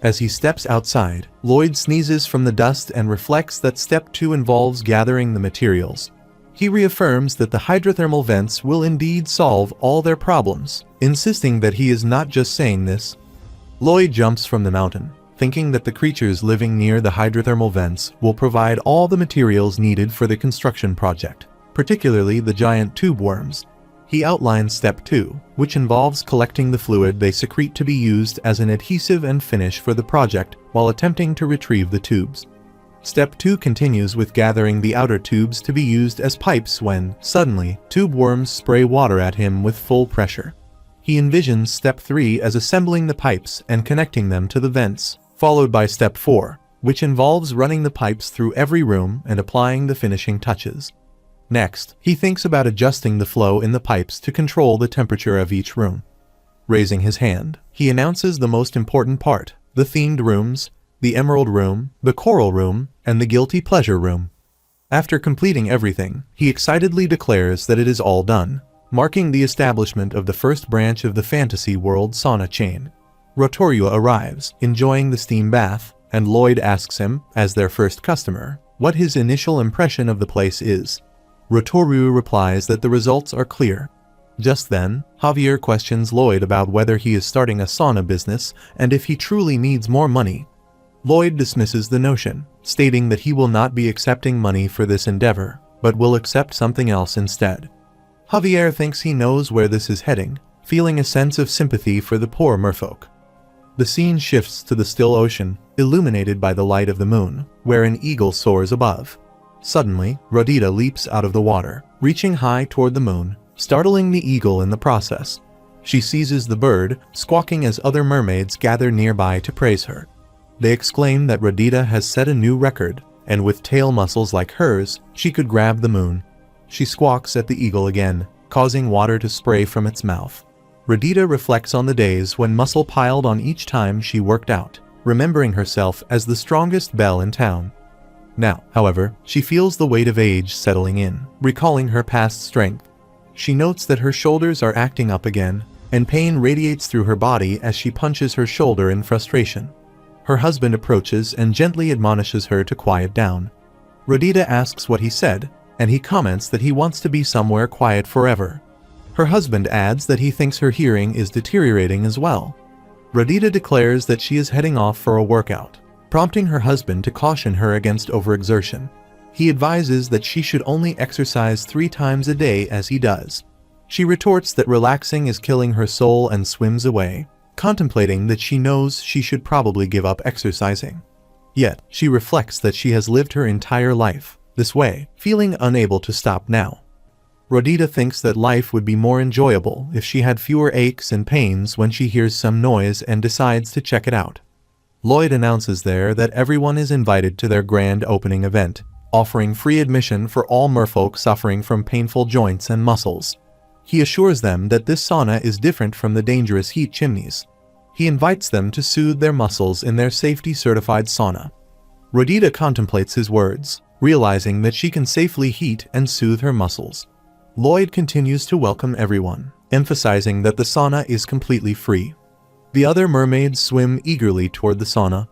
[SPEAKER 1] As he steps outside, Lloyd sneezes from the dust and reflects that step 2 involves gathering the materials. He reaffirms that the hydrothermal vents will indeed solve all their problems, insisting that he is not just saying this. Lloyd jumps from the mountain, thinking that the creatures living near the hydrothermal vents will provide all the materials needed for the construction project, particularly the giant tube worms. He outlines step 2, which involves collecting the fluid they secrete to be used as an adhesive and finish for the project while attempting to retrieve the tubes. Step 2 continues with gathering the outer tubes to be used as pipes when, suddenly, tube worms spray water at him with full pressure. He envisions step 3 as assembling the pipes and connecting them to the vents, followed by step 4, which involves running the pipes through every room and applying the finishing touches. Next, he thinks about adjusting the flow in the pipes to control the temperature of each room. Raising his hand, he announces the most important part, the themed rooms, the Emerald Room, the Coral Room, and the Guilty Pleasure Room. After completing everything, he excitedly declares that it is all done, marking the establishment of the first branch of the fantasy world sauna chain. Rotorua arrives, enjoying the steam bath, and Lloyd asks him, as their first customer, what his initial impression of the place is. Rotorua replies that the results are clear. Just then, Javier questions Lloyd about whether he is starting a sauna business and if he truly needs more money. Lloyd dismisses the notion, stating that he will not be accepting money for this endeavor, but will accept something else instead. Javier thinks he knows where this is heading, feeling a sense of sympathy for the poor merfolk. The scene shifts to the still ocean, illuminated by the light of the moon, where an eagle soars above. Suddenly, Rodita leaps out of the water, reaching high toward the moon, startling the eagle in the process. She seizes the bird, squawking as other mermaids gather nearby to praise her. They exclaim that Rodita has set a new record, and with tail muscles like hers, she could grab the moon. She squawks at the eagle again, causing water to spray from its mouth. Rodita reflects on the days when muscle piled on each time she worked out, remembering herself as the strongest belle in town. Now, however, she feels the weight of age settling in, recalling her past strength. She notes that her shoulders are acting up again, and pain radiates through her body as she punches her shoulder in frustration. Her husband approaches and gently admonishes her to quiet down. Rodita asks what he said, and he comments that he wants to be somewhere quiet forever. Her husband adds that he thinks her hearing is deteriorating as well. Rodita declares that she is heading off for a workout, prompting her husband to caution her against overexertion. He advises that she should only exercise 3 times a day as he does. She retorts that relaxing is killing her soul and swims away, contemplating that she knows she should probably give up exercising. Yet, she reflects that she has lived her entire life this way, feeling unable to stop now. Rodita thinks that life would be more enjoyable if she had fewer aches and pains when she hears some noise and decides to check it out. Lloyd announces there that everyone is invited to their grand opening event, offering free admission for all merfolk suffering from painful joints and muscles. He assures them that this sauna is different from the dangerous heat chimneys. He invites them to soothe their muscles in their safety-certified sauna. Rodita contemplates his words, realizing that she can safely heat and soothe her muscles. Lloyd continues to welcome everyone, emphasizing that the sauna is completely free. The other mermaids swim eagerly toward the sauna.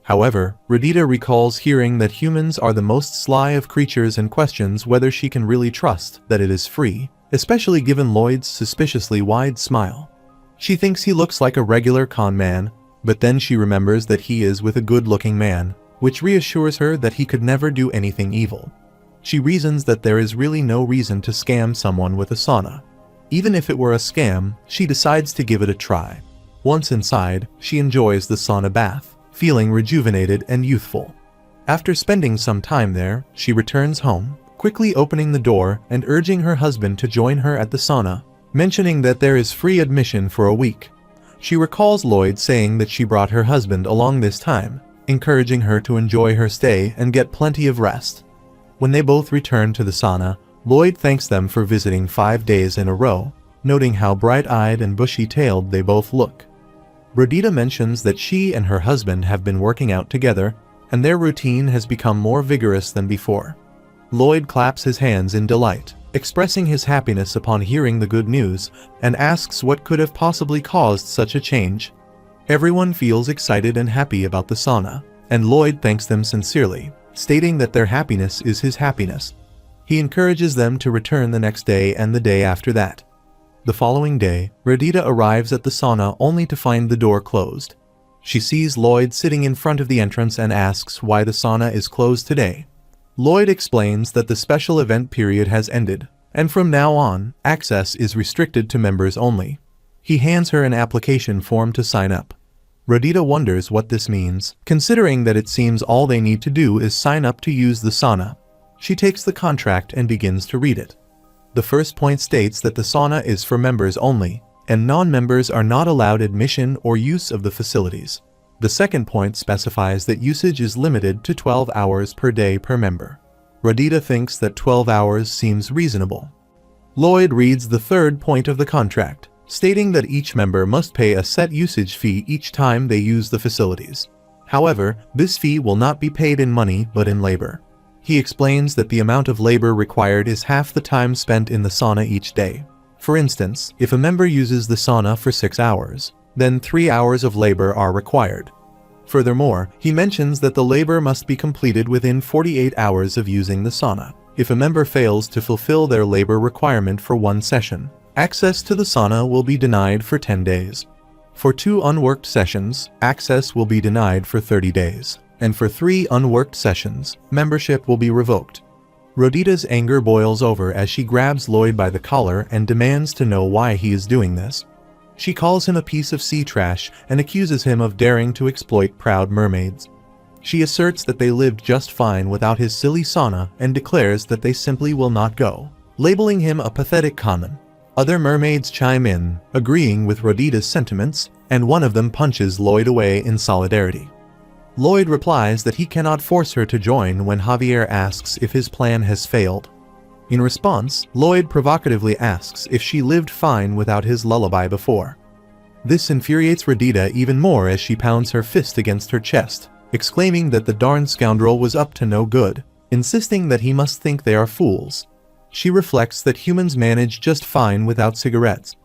[SPEAKER 1] However, Rodita recalls hearing that humans are the most sly of creatures and questions whether she can really trust that it is free, especially given Lloyd's suspiciously wide smile. She thinks he looks like a regular con man, but then she remembers that he is with a good-looking man, which reassures her that he could never do anything evil. She reasons that there is really no reason to scam someone with a sauna. Even if it were a scam, she decides to give it a try. Once inside, she enjoys the sauna bath, feeling rejuvenated and youthful. After spending some time there, she returns home, quickly opening the door and urging her husband to join her at the sauna, mentioning that there is free admission for a week. She recalls Lloyd saying that she brought her husband along this time, encouraging her to enjoy her stay and get plenty of rest. When they both return to the sauna, Lloyd thanks them for visiting 5 days in a row, noting how bright-eyed and bushy-tailed they both look. Rodita mentions that she and her husband have been working out together, and their routine has become more vigorous than before. Lloyd claps his hands in delight, expressing his happiness upon hearing the good news, and asks what could have possibly caused such a change. Everyone feels excited and happy about the sauna, and Lloyd thanks them sincerely, stating that their happiness is his happiness. He encourages them to return the next day and the day after that. The following day, Rodita arrives at the sauna only to find the door closed. She sees Lloyd sitting in front of the entrance and asks why the sauna is closed today. Lloyd explains that the special event period has ended, and from now on, access is restricted to members only. He hands her an application form to sign up. Rodita wonders what this means, considering that it seems all they need to do is sign up to use the sauna. She takes the contract and begins to read it. The first point states that the sauna is for members only, and non-members are not allowed admission or use of the facilities. The second point specifies that usage is limited to 12 hours per day per member. Rodita thinks that 12 hours seems reasonable. Lloyd reads the third point of the contract, stating that each member must pay a set usage fee each time they use the facilities. However, this fee will not be paid in money but in labor. He explains that the amount of labor required is half the time spent in the sauna each day. For instance, if a member uses the sauna for 6 hours, then 3 hours of labor are required. Furthermore, he mentions that the labor must be completed within 48 hours of using the sauna. If a member fails to fulfill their labor requirement for one session, access to the sauna will be denied for 10 days. For 2 unworked sessions, access will be denied for 30 days. And for 3 unworked sessions, membership will be revoked. Rodita's anger boils over as she grabs Lloyd by the collar and demands to know why he is doing this. She calls him a piece of sea trash and accuses him of daring to exploit proud mermaids. She asserts that they lived just fine without his silly sauna and declares that they simply will not go, labeling him a pathetic conman. Other mermaids chime in, agreeing with Rodita's sentiments, and one of them punches Lloyd away in solidarity. Lloyd replies that he cannot force her to join when Javier asks if his plan has failed. In response, Lloyd provocatively asks if she lived fine without his lullaby before. This infuriates Rodita even more as she pounds her fist against her chest, exclaiming that the darn scoundrel was up to no good, insisting that he must think they are fools. She reflects that humans manage just fine without cigarettes.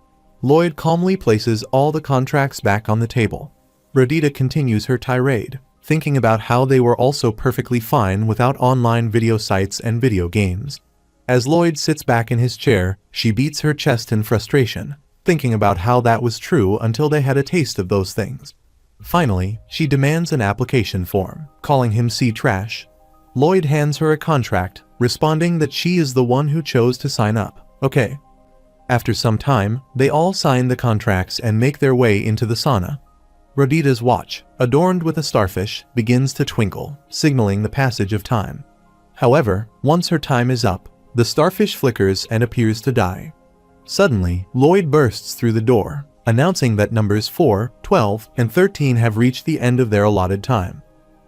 [SPEAKER 1] Lloyd calmly places all the contracts back on the table. Rodita continues her tirade, thinking about how they were also perfectly fine without online video sites and video games. As Lloyd sits back in his chair, she beats her chest in frustration, thinking about how that was true until they had a taste of those things. Finally, she demands an application form, calling him sea trash. Lloyd hands her a contract, responding that she is the one who chose to sign up. Okay. After some time, they all sign the contracts and make their way into the sauna. Rodita's watch, adorned with a starfish, begins to twinkle, signaling the passage of time. However, once her time is up, the starfish flickers and appears to die. Suddenly, Lloyd bursts through the door, announcing that numbers 4, 12, and 13 have reached the end of their allotted time.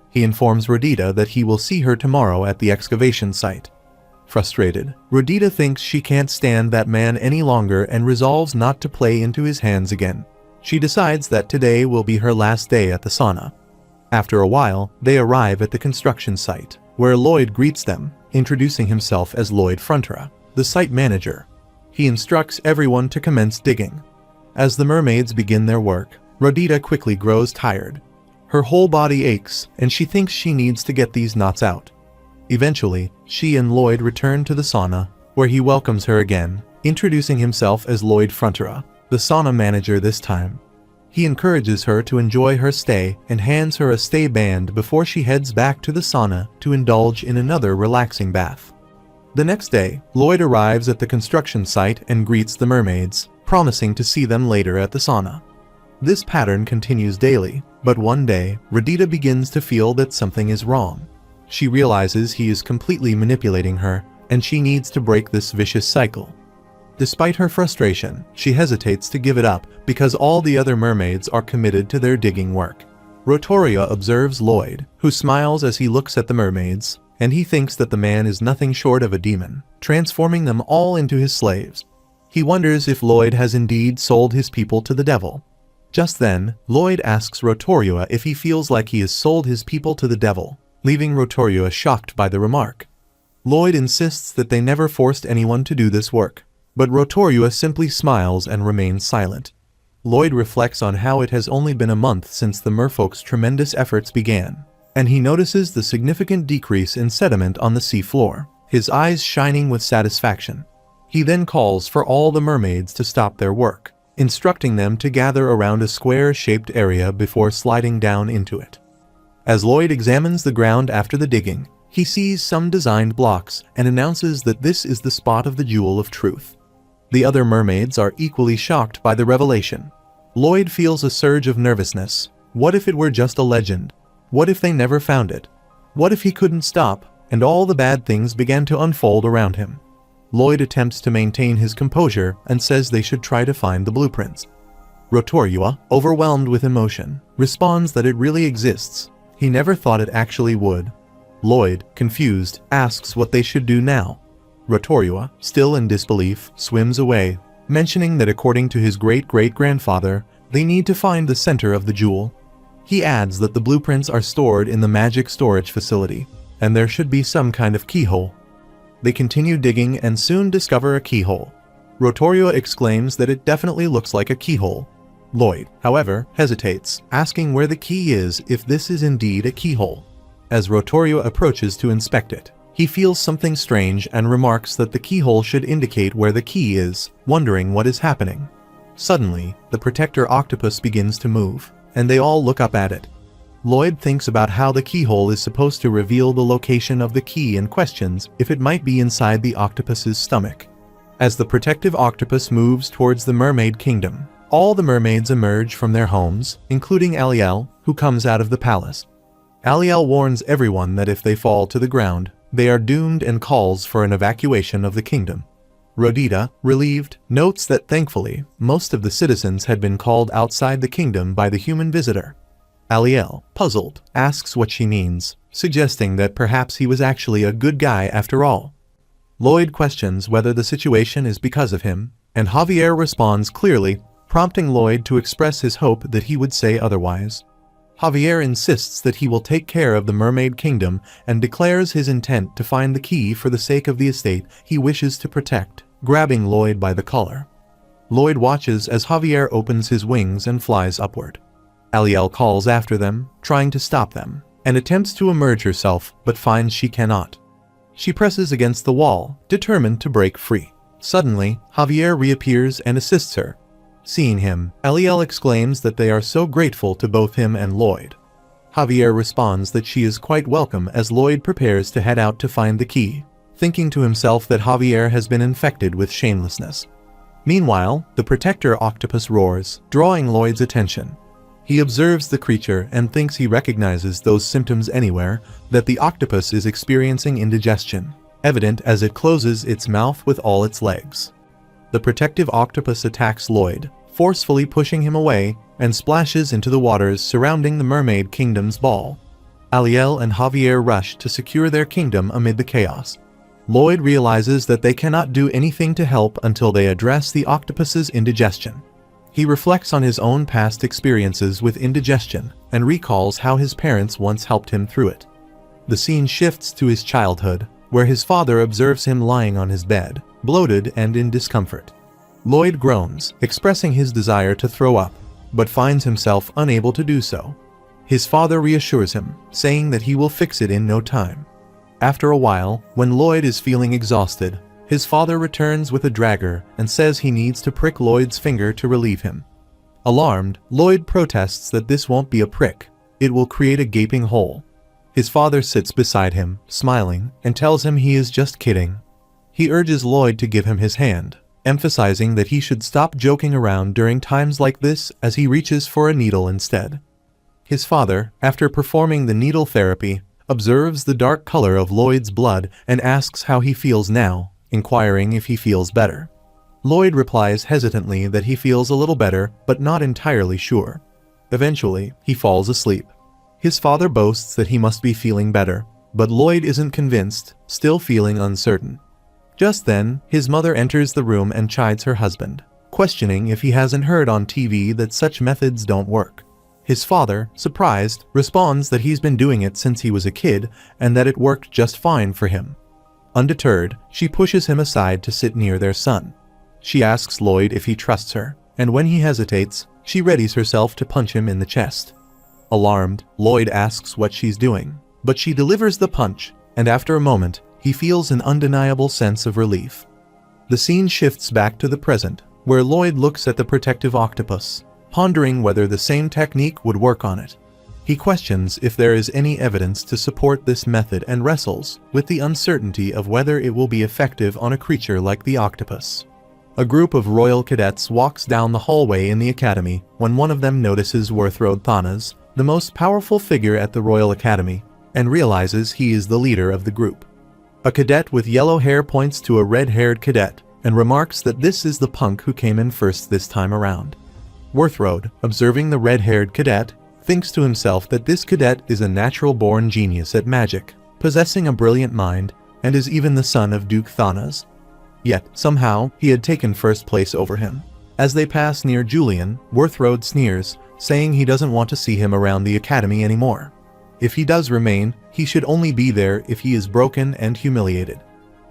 [SPEAKER 1] He informs Rodita that he will see her tomorrow at the excavation site. Frustrated, Rodita thinks she can't stand that man any longer and resolves not to play into his hands again. She decides that today will be her last day at the sauna. After a while, they arrive at the construction site, where Lloyd greets them, introducing himself as Lloyd Frontera, the site manager. He instructs everyone to commence digging. As the mermaids begin their work, Rodita quickly grows tired. Her whole body aches, and she thinks she needs to get these knots out. Eventually, she and Lloyd return to the sauna, where he welcomes her again, introducing himself as Lloyd Frontera, the sauna manager this time. He encourages her to enjoy her stay and hands her a stay band before she heads back to the sauna to indulge in another relaxing bath. The next day, Lloyd arrives at the construction site and greets the mermaids, promising to see them later at the sauna. This pattern continues daily, but one day, Rodita begins to feel that something is wrong. She realizes he is completely manipulating her, and she needs to break this vicious cycle. Despite her frustration, she hesitates to give it up because all the other mermaids are committed to their digging work. Rotoria observes Lloyd, who smiles as he looks at the mermaids, and he thinks that the man is nothing short of a demon, transforming them all into his slaves. He wonders if Lloyd has indeed sold his people to the devil. Just then, Lloyd asks Rotoria if he feels like he has sold his people to the devil, leaving Rotoria shocked by the remark. Lloyd insists that they never forced anyone to do this work, but Rotoria simply smiles and remains silent. Lloyd reflects on how it has only been a month since the merfolk's tremendous efforts began, and he notices the significant decrease in sediment on the sea floor, his eyes shining with satisfaction. He then calls for all the mermaids to stop their work, instructing them to gather around a square-shaped area before sliding down into it. As Lloyd examines the ground after the digging, he sees some designed blocks and announces that this is the spot of the Jewel of Truth. The other mermaids are equally shocked by the revelation. Lloyd feels a surge of nervousness. What if it were just a legend? What if they never found it? What if he couldn't stop, and all the bad things began to unfold around him? Lloyd attempts to maintain his composure and says they should try to find the blueprints. Rotoria, overwhelmed with emotion, responds that it really exists. He never thought it actually would. Lloyd, confused, asks what they should do now. Rotoria, still in disbelief, swims away, mentioning that according to his great-great-grandfather, they need to find the center of the jewel. He adds that the blueprints are stored in the magic storage facility, and there should be some kind of keyhole. They continue digging and soon discover a keyhole. Rotoria exclaims that it definitely looks like a keyhole. Lloyd, however, hesitates, asking where the key is if this is indeed a keyhole. As Rotoria approaches to inspect it, he feels something strange and remarks that the keyhole should indicate where the key is, wondering what is happening. Suddenly, the protector octopus begins to move, and they all look up at it. Lloyd thinks about how the keyhole is supposed to reveal the location of the key and questions if it might be inside the octopus's stomach. As the protective octopus moves towards the mermaid kingdom, all the mermaids emerge from their homes, including Aliel, who comes out of the palace. Aliel warns everyone that if they fall to the ground, they are doomed and calls for an evacuation of the kingdom. Rodita, relieved, notes that thankfully, most of the citizens had been called outside the kingdom by the human visitor. Aliel, puzzled, asks what she means, suggesting that perhaps he was actually a good guy after all. Lloyd questions whether the situation is because of him, and Javier responds clearly, prompting Lloyd to express his hope that he would say otherwise. Javier insists that he will take care of the Mermaid Kingdom and declares his intent to find the key for the sake of the estate he wishes to protect, grabbing Lloyd by the collar. Lloyd watches as Javier opens his wings and flies upward. Aliel calls after them, trying to stop them, and attempts to emerge herself but finds she cannot. She presses against the wall, determined to break free. Suddenly, Javier reappears and assists her. Seeing him, Aliel exclaims that they are so grateful to both him and Lloyd. Javier responds that she is quite welcome as Lloyd prepares to head out to find the key, thinking to himself that Javier has been infected with shamelessness. Meanwhile, the protector octopus roars, drawing Lloyd's attention. He observes the creature and thinks he recognizes those symptoms anywhere, that the octopus is experiencing indigestion, evident as it closes its mouth with all its legs. The protective octopus attacks Lloyd, forcefully pushing him away, and splashes into the waters surrounding the Mermaid Kingdom's ball. Aliel and Javier rush to secure their kingdom amid the chaos. Lloyd realizes that they cannot do anything to help until they address the octopus's indigestion. He reflects on his own past experiences with indigestion and recalls how his parents once helped him through it. The scene shifts to his childhood, where his father observes him lying on his bed, bloated and in discomfort. Lloyd groans, expressing his desire to throw up, but finds himself unable to do so. His father reassures him, saying that he will fix it in no time. After a while, when Lloyd is feeling exhausted, his father returns with a dragger and says he needs to prick Lloyd's finger to relieve him. Alarmed, Lloyd protests that this won't be a prick, it will create a gaping hole. His father sits beside him, smiling, and tells him he is just kidding. He urges Lloyd to give him his hand, emphasizing that he should stop joking around during times like this as he reaches for a needle instead. His father, after performing the needle therapy, observes the dark color of Lloyd's blood and asks how he feels now, inquiring if he feels better. Lloyd replies hesitantly that he feels a little better, but not entirely sure. Eventually, he falls asleep. His father boasts that he must be feeling better, but Lloyd isn't convinced, still feeling uncertain. Just then, his mother enters the room and chides her husband, questioning if he hasn't heard on TV that such methods don't work. His father, surprised, responds that he's been doing it since he was a kid and that it worked just fine for him. Undeterred, she pushes him aside to sit near their son. She asks Lloyd if he trusts her, and when he hesitates, she readies herself to punch him in the chest. Alarmed, Lloyd asks what she's doing, but she delivers the punch, and after a moment, he feels an undeniable sense of relief. The scene shifts back to the present, where Lloyd looks at the protective octopus, pondering whether the same technique would work on it. He questions if there is any evidence to support this method and wrestles with the uncertainty of whether it will be effective on a creature like the octopus. A group of royal cadets walks down the hallway in the academy when one of them notices Worthrode Thanas, the most powerful figure at the Royal Academy, and realizes he is the leader of the group. A cadet with yellow hair points to a red-haired cadet and remarks that this is the punk who came in first this time around. Worthrode, observing the red-haired cadet, thinks to himself that this cadet is a natural-born genius at magic, possessing a brilliant mind, and is even the son of Duke Thanas. Yet, somehow, he had taken first place over him. As they pass near Julian, Worthrode sneers, saying he doesn't want to see him around the academy anymore. If he does remain, he should only be there if he is broken and humiliated.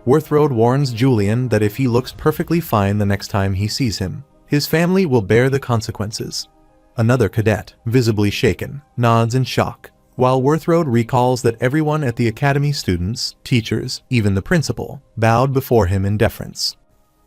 [SPEAKER 1] Worthrode warns Julian that if he looks perfectly fine the next time he sees him, his family will bear the consequences. Another cadet, visibly shaken, nods in shock, while Worthrode recalls that everyone at the academy, students, teachers, even the principal, bowed before him in deference.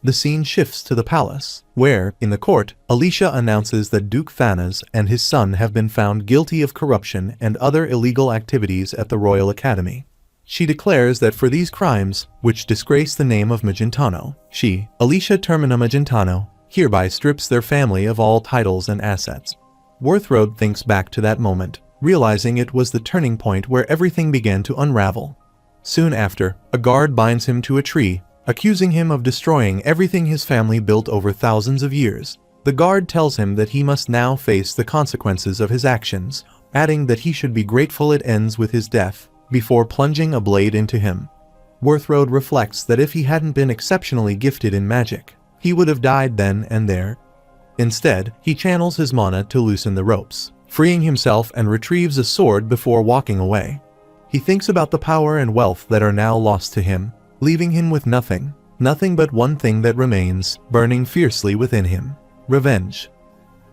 [SPEAKER 1] The scene shifts to the palace, where, in the court, Alicia announces that Duke Thanas and his son have been found guilty of corruption and other illegal activities at the Royal Academy. She declares that for these crimes, which disgrace the name of Magentano, she, Alicia Termina Magentano, hereby strips their family of all titles and assets. Worthrode thinks back to that moment, realizing it was the turning point where everything began to unravel. Soon after, a guard binds him to a tree, accusing him of destroying everything his family built over thousands of years. The guard tells him that he must now face the consequences of his actions, adding that he should be grateful it ends with his death, before plunging a blade into him. Worthrode reflects that if he hadn't been exceptionally gifted in magic, he would have died then and there. Instead, he channels his mana to loosen the ropes, freeing himself and retrieves a sword before walking away. He thinks about the power and wealth that are now lost to him, leaving him with nothing but one thing that remains, burning fiercely within him: revenge.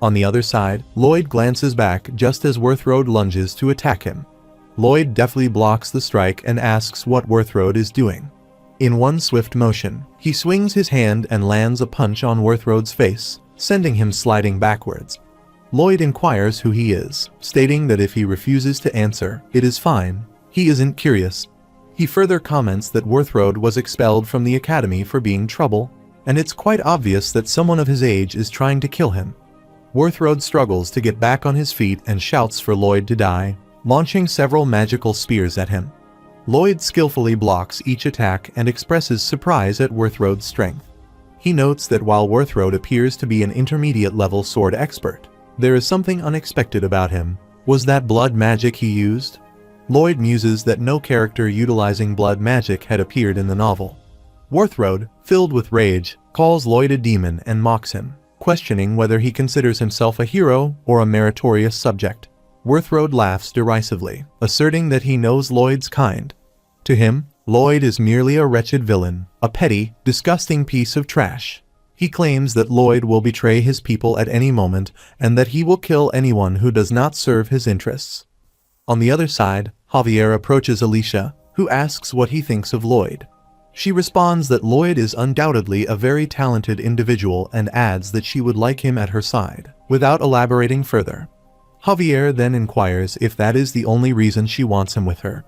[SPEAKER 1] On the other side, Lloyd glances back just as Worthrode lunges to attack him. Lloyd deftly blocks the strike and asks what Worthrode is doing. In one swift motion, he swings his hand and lands a punch on Worthrode's face, sending him sliding backwards. Lloyd inquires who he is, stating that if he refuses to answer, it is fine. He isn't curious. He further comments that Worthrode was expelled from the academy for being trouble, and it's quite obvious that someone of his age is trying to kill him. Worthrode struggles to get back on his feet and shouts for Lloyd to die, launching several magical spears at him. Lloyd skillfully blocks each attack and expresses surprise at Worthrode's strength. He notes that while Worthroad appears to be an intermediate-level sword expert, there is something unexpected about him. Was that blood magic he used? Lloyd muses that no character utilizing blood magic had appeared in the novel. Worthroad, filled with rage, calls Lloyd a demon and mocks him, questioning whether he considers himself a hero or a meritorious subject. Worthroad laughs derisively, asserting that he knows Lloyd's kind. To him, Lloyd is merely a wretched villain, a petty, disgusting piece of trash. He claims that Lloyd will betray his people at any moment and that he will kill anyone who does not serve his interests. On the other side, Javier approaches Alicia, who asks what he thinks of Lloyd. She responds that Lloyd is undoubtedly a very talented individual and adds that she would like him at her side, without elaborating further. Javier then inquires if that is the only reason she wants him with her.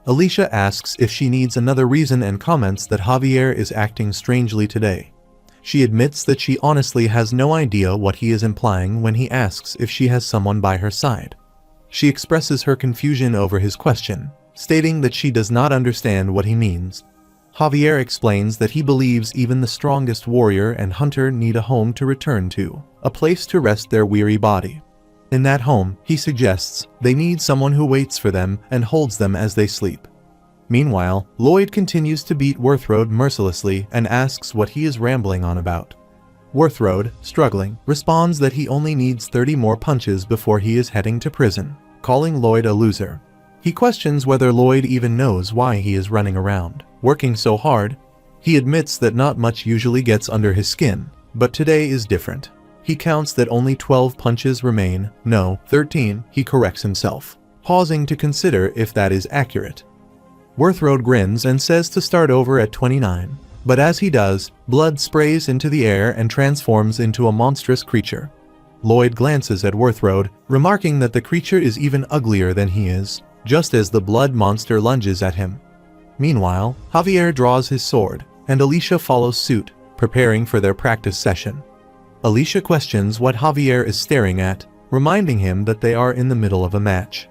[SPEAKER 1] Alicia asks if she needs another reason and comments that Javier is acting strangely today. She admits that she honestly has no idea what he is implying when he asks if she has someone by her side. She expresses her confusion over his question, stating that she does not understand what he means. Javier explains that he believes even the strongest warrior and hunter need a home to return to, a place to rest their weary body. In that home, he suggests, they need someone who waits for them and holds them as they sleep. Meanwhile, Lloyd continues to beat Worthroad mercilessly and asks what he is rambling on about. Worthroad, struggling, responds that he only needs 30 more punches before he is heading to prison, calling Lloyd a loser. He questions whether Lloyd even knows why he is running around, working so hard. He admits that not much usually gets under his skin, but today is different. He counts that only 12 punches remain, no, 13, he corrects himself, pausing to consider if that is accurate. Worthroad grins and says to start over at 29, but as he does, blood sprays into the air and transforms into a monstrous creature. Lloyd glances at Worthroad, remarking that the creature is even uglier than he is, just as the blood monster lunges at him. Meanwhile, Javier draws his sword, and Alicia follows suit, preparing for their practice session. Alicia questions what Javier is staring at, reminding him that they are in the middle of a match.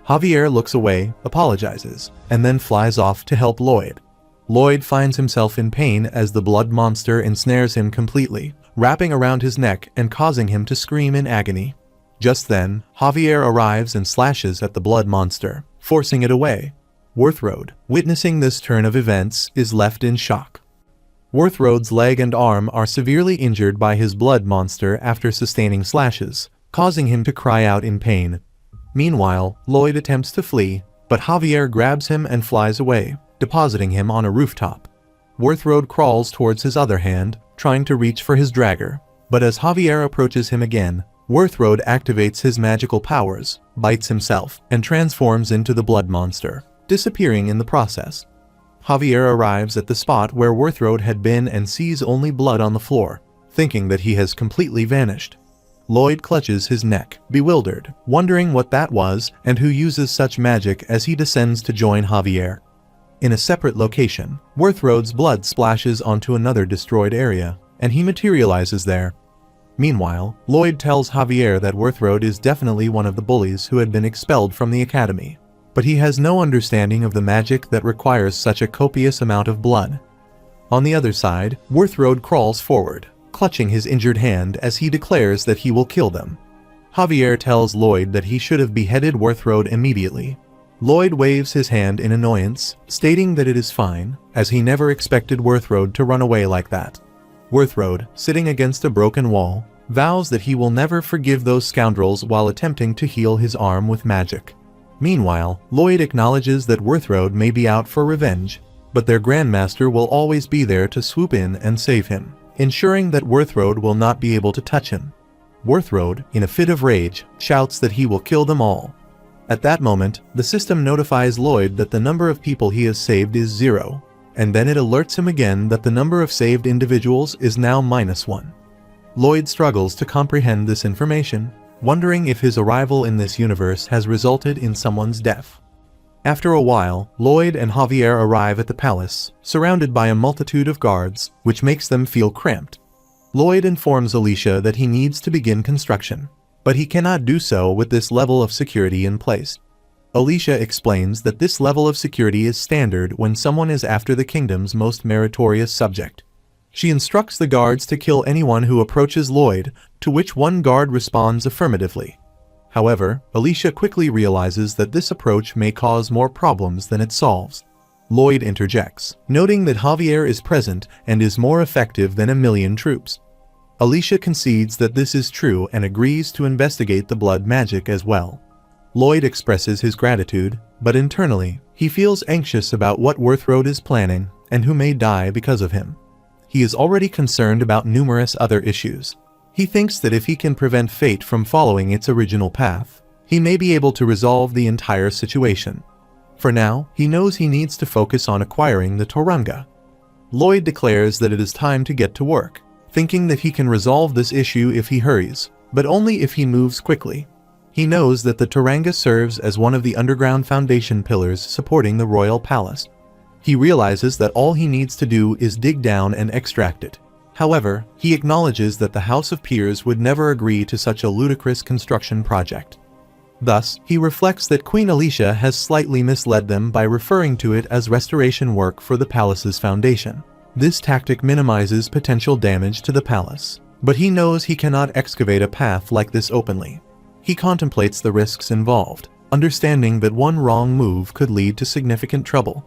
[SPEAKER 1] Javier looks away, apologizes, and then flies off to help Lloyd. Lloyd finds himself in pain as the blood monster ensnares him completely, wrapping around his neck and causing him to scream in agony. Just then, Javier arrives and slashes at the blood monster, forcing it away. Worthroad, witnessing this turn of events, is left in shock. Worthroad's leg and arm are severely injured by his blood monster after sustaining slashes, causing him to cry out in pain. Meanwhile, Lloyd attempts to flee, but Javier grabs him and flies away, depositing him on a rooftop. Worthroad crawls towards his other hand, trying to reach for his dragger, but as Javier approaches him again, Worthroad activates his magical powers, bites himself, and transforms into the blood monster, disappearing in the process. Javier arrives at the spot where Worthroad had been and sees only blood on the floor, thinking that he has completely vanished. Lloyd clutches his neck, bewildered, wondering what that was and who uses such magic as he descends to join Javier. In a separate location, Worthroad's blood splashes onto another destroyed area, and he materializes there. Meanwhile, Lloyd tells Javier that Worthroad is definitely one of the bullies who had been expelled from the academy, but he has no understanding of the magic that requires such a copious amount of blood. On the other side, Worthroad crawls forward, clutching his injured hand as he declares that he will kill them. Javier tells Lloyd that he should have beheaded Worthroad immediately. Lloyd waves his hand in annoyance, stating that it is fine, as he never expected Worthroad to run away like that. Worthroad, sitting against a broken wall, vows that he will never forgive those scoundrels while attempting to heal his arm with magic. Meanwhile, Lloyd acknowledges that Worthroad may be out for revenge, but their Grandmaster will always be there to swoop in and save him, ensuring that Worthroad will not be able to touch him. Worthroad, in a fit of rage, shouts that he will kill them all. At that moment, the system notifies Lloyd that the number of people he has saved is 0, and then it alerts him again that the number of saved individuals is now -1. Lloyd struggles to comprehend this information, wondering if his arrival in this universe has resulted in someone's death. After a while, Lloyd and Javier arrive at the palace, surrounded by a multitude of guards, which makes them feel cramped. Lloyd informs Alicia that he needs to begin construction, but he cannot do so with this level of security in place. Alicia explains that this level of security is standard when someone is after the kingdom's most meritorious subject. She instructs the guards to kill anyone who approaches Lloyd, to which one guard responds affirmatively. However, Alicia quickly realizes that this approach may cause more problems than it solves. Lloyd interjects, noting that Javier is present and is more effective than 1,000,000 troops. Alicia concedes that this is true and agrees to investigate the blood magic as well. Lloyd expresses his gratitude, but internally, he feels anxious about what Worthroad is planning and who may die because of him. He is already concerned about numerous other issues. He thinks that if he can prevent fate from following its original path, he may be able to resolve the entire situation. For now, he knows he needs to focus on acquiring the Turanga. Lloyd declares that it is time to get to work, thinking that he can resolve this issue if he hurries, but only if he moves quickly. He knows that the Turanga serves as one of the underground foundation pillars supporting the royal palace. He realizes that all he needs to do is dig down and extract it. However, he acknowledges that the House of Peers would never agree to such a ludicrous construction project. Thus, he reflects that Queen Alicia has slightly misled them by referring to it as restoration work for the palace's foundation. This tactic minimizes potential damage to the palace, but he knows he cannot excavate a path like this openly. He contemplates the risks involved, understanding that one wrong move could lead to significant trouble.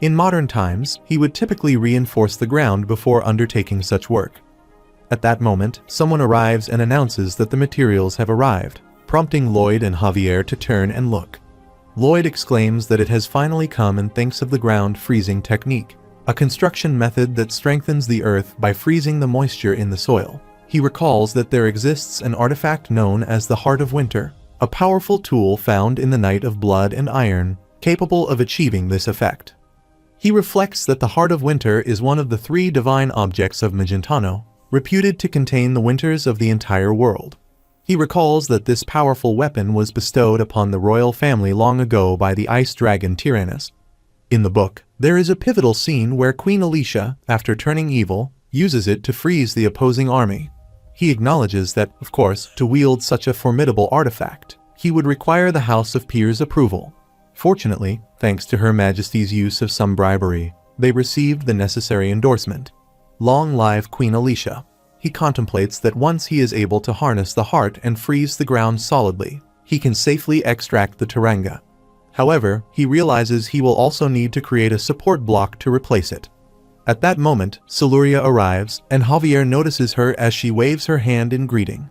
[SPEAKER 1] In modern times, he would typically reinforce the ground before undertaking such work. At that moment, someone arrives and announces that the materials have arrived, prompting Lloyd and Javier to turn and look. Lloyd exclaims that it has finally come and thinks of the ground freezing technique, a construction method that strengthens the earth by freezing the moisture in the soil. He recalls that there exists an artifact known as the Heart of Winter, a powerful tool found in the Night of Blood and Iron, capable of achieving this effect. He reflects that the Heart of Winter is one of the 3 divine objects of Magentano, reputed to contain the winters of the entire world. He recalls that this powerful weapon was bestowed upon the royal family long ago by the ice dragon Tyrannus. In the book, there is a pivotal scene where Queen Alicia, after turning evil, uses it to freeze the opposing army. He acknowledges that, of course, to wield such a formidable artifact, he would require the House of Peers' approval. Fortunately, thanks to Her Majesty's use of some bribery, they received the necessary endorsement. Long live Queen Alicia. He contemplates that once he is able to harness the heart and freeze the ground solidly, he can safely extract the Turanga. However, he realizes he will also need to create a support block to replace it. At that moment, Siluria arrives, and Javier notices her as she waves her hand in greeting.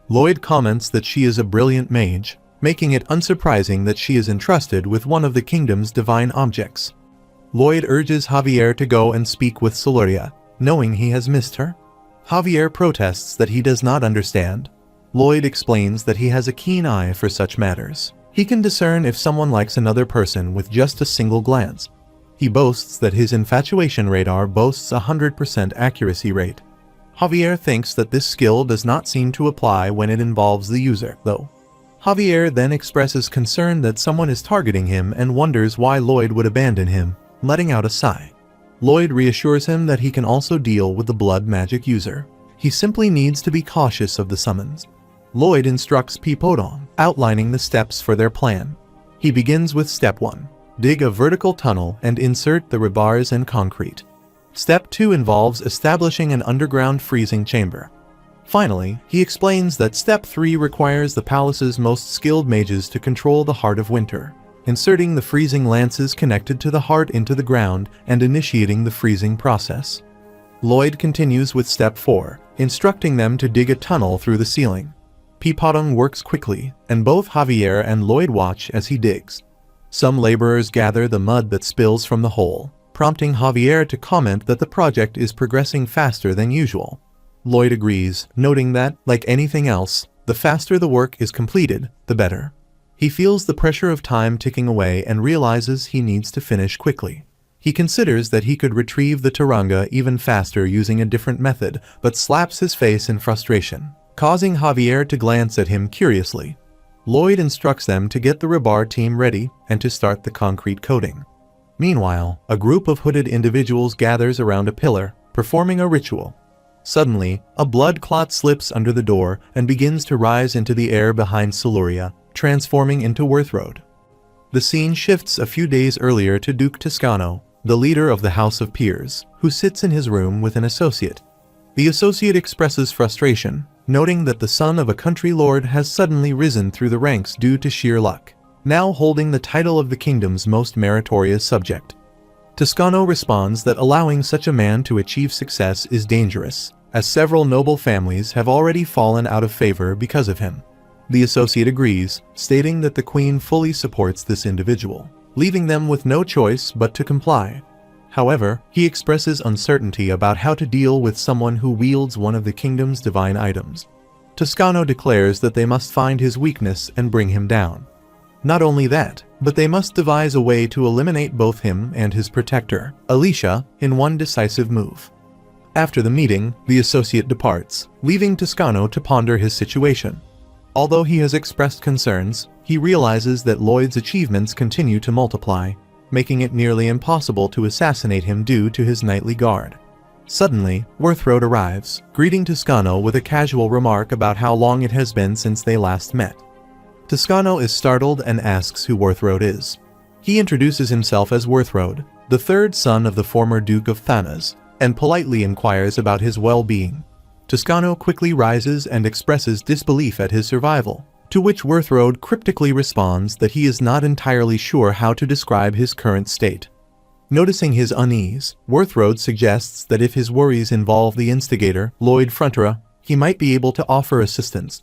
[SPEAKER 1] Lloyd comments that she is a brilliant mage, making it unsurprising that she is entrusted with one of the kingdom's divine objects. Lloyd urges Javier to go and speak with Siluria, knowing he has missed her. Javier protests that he does not understand. Lloyd explains that he has a keen eye for such matters. He can discern if someone likes another person with just a single glance. He boasts that his infatuation radar boasts a 100% accuracy rate. Javier thinks that this skill does not seem to apply when it involves the user, though. Javier then expresses concern that someone is targeting him and wonders why Lloyd would abandon him, letting out a sigh. Lloyd reassures him that he can also deal with the blood magic user. He simply needs to be cautious of the summons. Lloyd instructs Pipodong, outlining the steps for their plan. He begins with Step 1. Dig a vertical tunnel and insert the rebars and concrete. Step 2 involves establishing an underground freezing chamber. Finally, he explains that Step 3 requires the palace's most skilled mages to control the Heart of Winter, inserting the freezing lances connected to the heart into the ground and initiating the freezing process. Lloyd continues with Step 4, instructing them to dig a tunnel through the ceiling. Pipodong works quickly, and both Javier and Lloyd watch as he digs. Some laborers gather the mud that spills from the hole, prompting Javier to comment that the project is progressing faster than usual. Lloyd agrees, noting that, like anything else, the faster the work is completed, the better. He feels the pressure of time ticking away and realizes he needs to finish quickly. He considers that he could retrieve the Turanga even faster using a different method, but slaps his face in frustration, causing Javier to glance at him curiously. Lloyd instructs them to get the rebar team ready and to start the concrete coating. Meanwhile, a group of hooded individuals gathers around a pillar, performing a ritual. Suddenly, a blood clot slips under the door and begins to rise into the air behind Siluria, transforming into Worthroad. The scene shifts a few days earlier to Duke Toscano, the leader of the House of Peers, who sits in his room with an associate. The associate expresses frustration, noting that the son of a country lord has suddenly risen through the ranks due to sheer luck, now holding the title of the kingdom's most meritorious subject. Toscano responds that allowing such a man to achieve success is dangerous, as several noble families have already fallen out of favor because of him. The associate agrees, stating that the queen fully supports this individual, leaving them with no choice but to comply. However, he expresses uncertainty about how to deal with someone who wields one of the kingdom's divine items. Toscano declares that they must find his weakness and bring him down. Not only that, but they must devise a way to eliminate both him and his protector, Alicia, in one decisive move. After the meeting, the associate departs, leaving Toscano to ponder his situation. Although he has expressed concerns, he realizes that Lloyd's achievements continue to multiply, making it nearly impossible to assassinate him due to his nightly guard. Suddenly, Worthroad arrives, greeting Toscano with a casual remark about how long it has been since they last met. Toscano is startled and asks who Worthroad is. He introduces himself as Worthroad, the third son of the former Duke of Thanas, and politely inquires about his well-being. Toscano quickly rises and expresses disbelief at his survival, to which Worthroad cryptically responds that he is not entirely sure how to describe his current state. Noticing his unease, Worthroad suggests that if his worries involve the instigator, Lloyd Frontera, he might be able to offer assistance.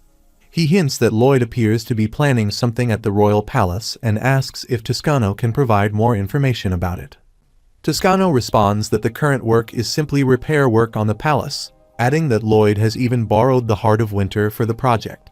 [SPEAKER 1] He hints that Lloyd appears to be planning something at the royal palace and asks if Toscano can provide more information about it. Toscano responds that the current work is simply repair work on the palace, adding that Lloyd has even borrowed the Heart of Winter for the project.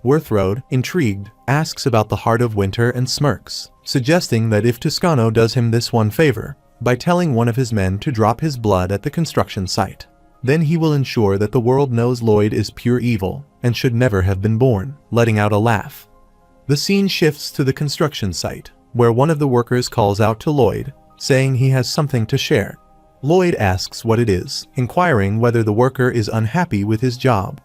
[SPEAKER 1] Worthroad, intrigued, asks about the Heart of Winter and smirks, suggesting that if Toscano does him this one favor, by telling one of his men to drop his blood at the construction site, then he will ensure that the world knows Lloyd is pure evil and should never have been born, letting out a laugh. The scene shifts to the construction site, where one of the workers calls out to Lloyd, saying he has something to share. Lloyd asks what it is, inquiring whether the worker is unhappy with his job.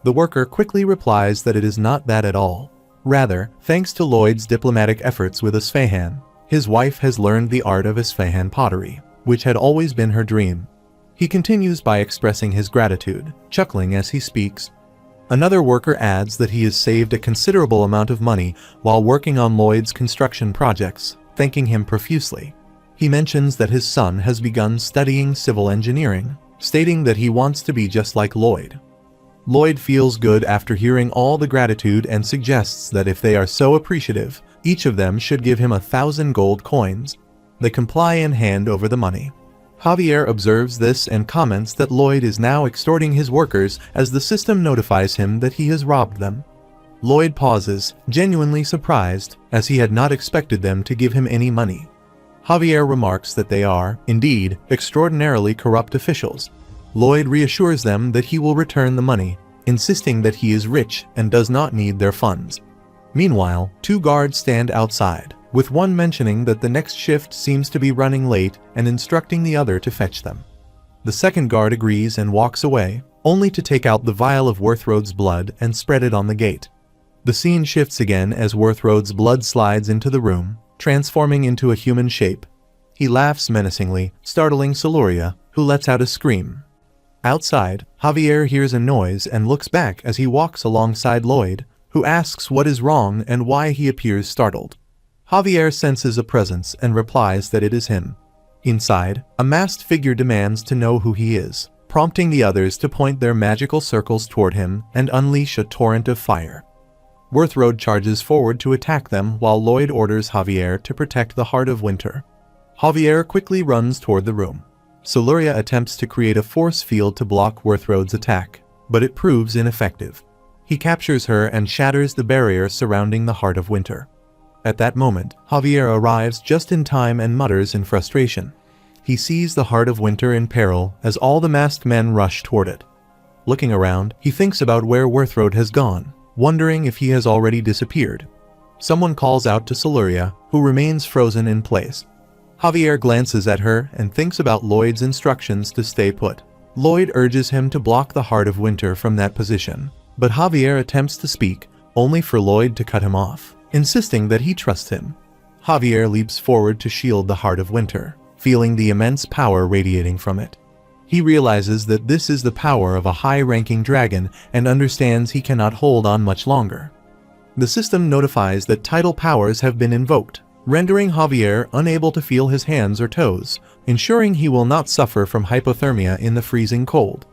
[SPEAKER 1] The worker quickly replies that it is not that at all. Rather, thanks to Lloyd's diplomatic efforts with Isfahan, his wife has learned the art of Isfahan pottery, which had always been her dream. He continues by expressing his gratitude, chuckling as he speaks. Another worker adds that he has saved a considerable amount of money while working on Lloyd's construction projects, thanking him profusely. He mentions that his son has begun studying civil engineering, stating that he wants to be just like Lloyd. Lloyd feels good after hearing all the gratitude and suggests that if they are so appreciative, each of them should give him 1,000 gold coins. They comply and hand over the money. Javier observes this and comments that Lloyd is now extorting his workers as the system notifies him that he has robbed them. Lloyd pauses, genuinely surprised, as he had not expected them to give him any money. Javier remarks that they are, indeed, extraordinarily corrupt officials. Lloyd reassures them that he will return the money, insisting that he is rich and does not need their funds. Meanwhile, 2 guards stand outside, with one mentioning that the next shift seems to be running late and instructing the other to fetch them. The second guard agrees and walks away, only to take out the vial of Worthroad's blood and spread it on the gate. The scene shifts again as Worthroad's blood slides into the room, transforming into a human shape. He laughs menacingly, startling Siluria, who lets out a scream. Outside, Javier hears a noise and looks back as he walks alongside Lloyd, who asks what is wrong and why he appears startled. Javier senses a presence and replies that it is him. Inside, a masked figure demands to know who he is, prompting the others to point their magical circles toward him and unleash a torrent of fire. Worthroad charges forward to attack them while Lloyd orders Javier to protect the Heart of Winter. Javier quickly runs toward the room. Siluria attempts to create a force field to block Worthroad's attack, but it proves ineffective. He captures her and shatters the barrier surrounding the Heart of Winter. At that moment, Javier arrives just in time and mutters in frustration. He sees the Heart of Winter in peril as all the masked men rush toward it. Looking around, he thinks about where Worthroad has gone, wondering if he has already disappeared. Someone calls out to Siluria, who remains frozen in place. Javier glances at her and thinks about Lloyd's instructions to stay put. Lloyd urges him to block the Heart of Winter from that position, but Javier attempts to speak, only for Lloyd to cut him off, insisting that he trusts him. Javier leaps forward to shield the Heart of Winter, feeling the immense power radiating from it. He realizes that this is the power of a high-ranking dragon and understands he cannot hold on much longer. The system notifies that tidal powers have been invoked, rendering Javier unable to feel his hands or toes, ensuring he will not suffer from hypothermia in the freezing cold.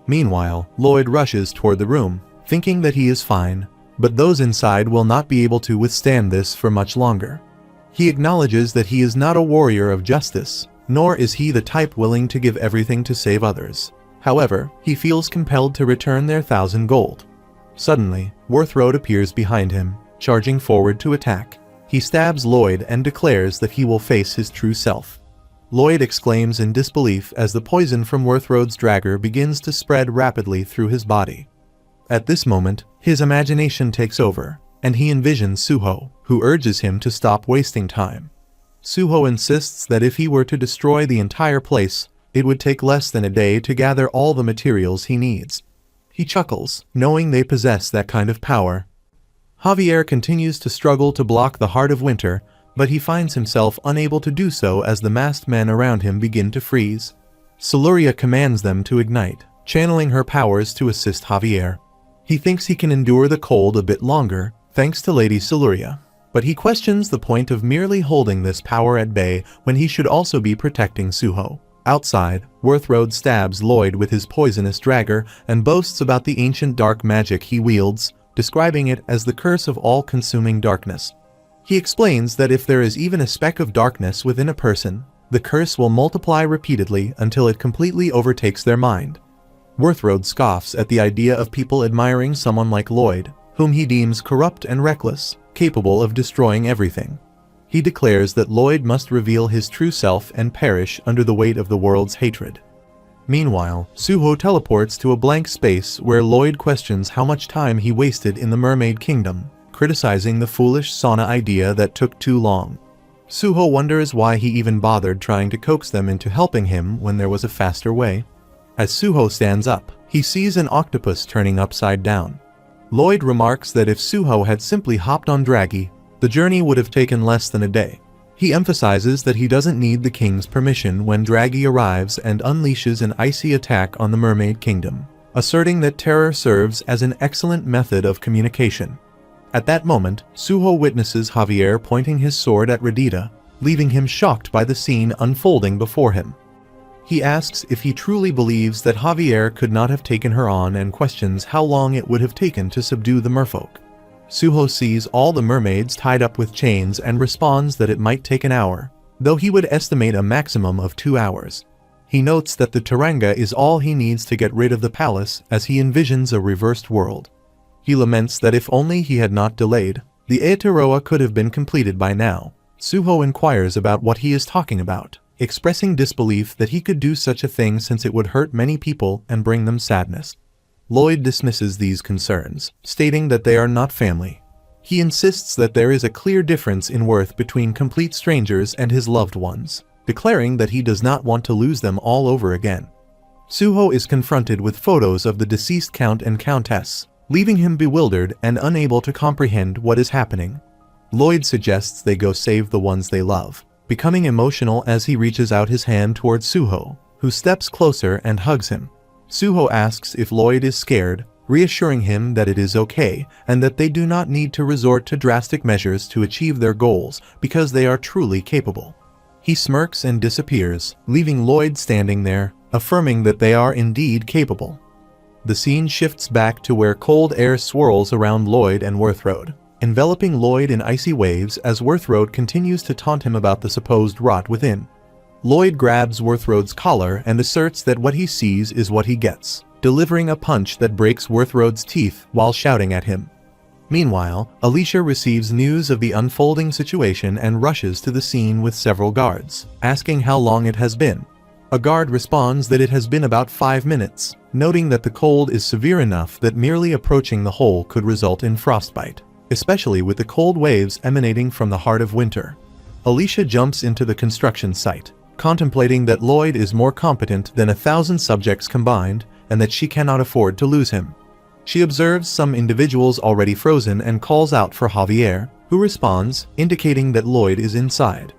[SPEAKER 1] Meanwhile, Lloyd rushes toward the room, thinking that he is fine, but those inside will not be able to withstand this for much longer. He acknowledges that he is not a warrior of justice, nor is he the type willing to give everything to save others. However, he feels compelled to return their 1,000 gold. Suddenly, Worthroad appears behind him, charging forward to attack. He stabs Lloyd and declares that he will face his true self. Lloyd exclaims in disbelief as the poison from Worthroad's dagger begins to spread rapidly through his body. At this moment, his imagination takes over, and he envisions Suho, who urges him to stop wasting time. Suho insists that if he were to destroy the entire place, it would take less than a day to gather all the materials he needs. He chuckles, knowing they possess that kind of power. Javier continues to struggle to block the heart of winter, but he finds himself unable to do so as the masked men around him begin to freeze. Siluria commands them to ignite, channeling her powers to assist Javier. He thinks he can endure the cold a bit longer, thanks to Lady Siluria, but he questions the point of merely holding this power at bay when he should also be protecting Suho. Outside, Worthroad stabs Lloyd with his poisonous dagger and boasts about the ancient dark magic he wields, describing it as the curse of all-consuming darkness. He explains that if there is even a speck of darkness within a person, the curse will multiply repeatedly until it completely overtakes their mind. Worthroad scoffs at the idea of people admiring someone like Lloyd, whom he deems corrupt and reckless, capable of destroying everything. He declares that Lloyd must reveal his true self and perish under the weight of the world's hatred. Meanwhile, Suho teleports to a blank space where Lloyd questions how much time he wasted in the Mermaid Kingdom, criticizing the foolish sauna idea that took too long. Suho wonders why he even bothered trying to coax them into helping him when there was a faster way. As Suho stands up, he sees an octopus turning upside down. Lloyd remarks that if Suho had simply hopped on Draghi, the journey would have taken less than a day. He emphasizes that he doesn't need the king's permission when Draghi arrives and unleashes an icy attack on the Mermaid Kingdom, asserting that terror serves as an excellent method of communication. At that moment, Suho witnesses Javier pointing his sword at Radita, leaving him shocked by the scene unfolding before him. He asks if he truly believes that Javier could not have taken her on and questions how long it would have taken to subdue the merfolk. Suho sees all the mermaids tied up with chains and responds that it might take an hour, though he would estimate a maximum of 2 hours. He notes that the Turanga is all he needs to get rid of the palace as he envisions a reversed world. He laments that if only he had not delayed, the Aotearoa could have been completed by now. Suho inquires about what he is talking about, expressing disbelief that he could do such a thing since it would hurt many people and bring them sadness. Lloyd dismisses these concerns, stating that they are not family. He insists that there is a clear difference in worth between complete strangers and his loved ones, declaring that he does not want to lose them all over again. Suho is confronted with photos of the deceased count and countess, leaving him bewildered and unable to comprehend what is happening. Lloyd suggests they go save the ones they love, becoming emotional as he reaches out his hand towards Suho, who steps closer and hugs him. Suho asks if Lloyd is scared, reassuring him that it is okay and that they do not need to resort to drastic measures to achieve their goals because they are truly capable. He smirks and disappears, leaving Lloyd standing there, affirming that they are indeed capable. The scene shifts back to where cold air swirls around Lloyd and Worthroad, enveloping Lloyd in icy waves as Worthroad continues to taunt him about the supposed rot within. Lloyd grabs Worthroad's collar and asserts that what he sees is what he gets, delivering a punch that breaks Worthroad's teeth while shouting at him. Meanwhile, Alicia receives news of the unfolding situation and rushes to the scene with several guards, asking how long it has been. A guard responds that it has been about 5 minutes, noting that the cold is severe enough that merely approaching the hole could result in frostbite, especially with the cold waves emanating from the heart of winter. Alicia jumps into the construction site, contemplating that Lloyd is more competent than 1,000 subjects combined and that she cannot afford to lose him. She observes some individuals already frozen and calls out for Javier, who responds, indicating that Lloyd is inside.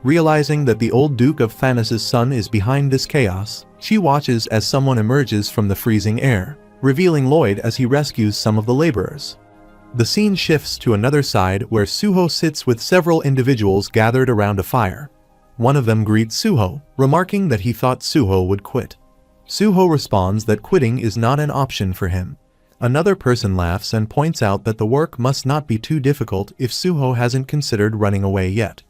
[SPEAKER 1] Realizing that the old Duke of Thanos' son is behind this chaos, she watches as someone emerges from the freezing air, revealing Lloyd as he rescues some of the laborers. The scene shifts to another side where Suho sits with several individuals gathered around a fire. One of them greets Suho, remarking that he thought Suho would quit. Suho responds that quitting is not an option for him. Another person laughs and points out that the work must not be too difficult if Suho hasn't considered running away yet.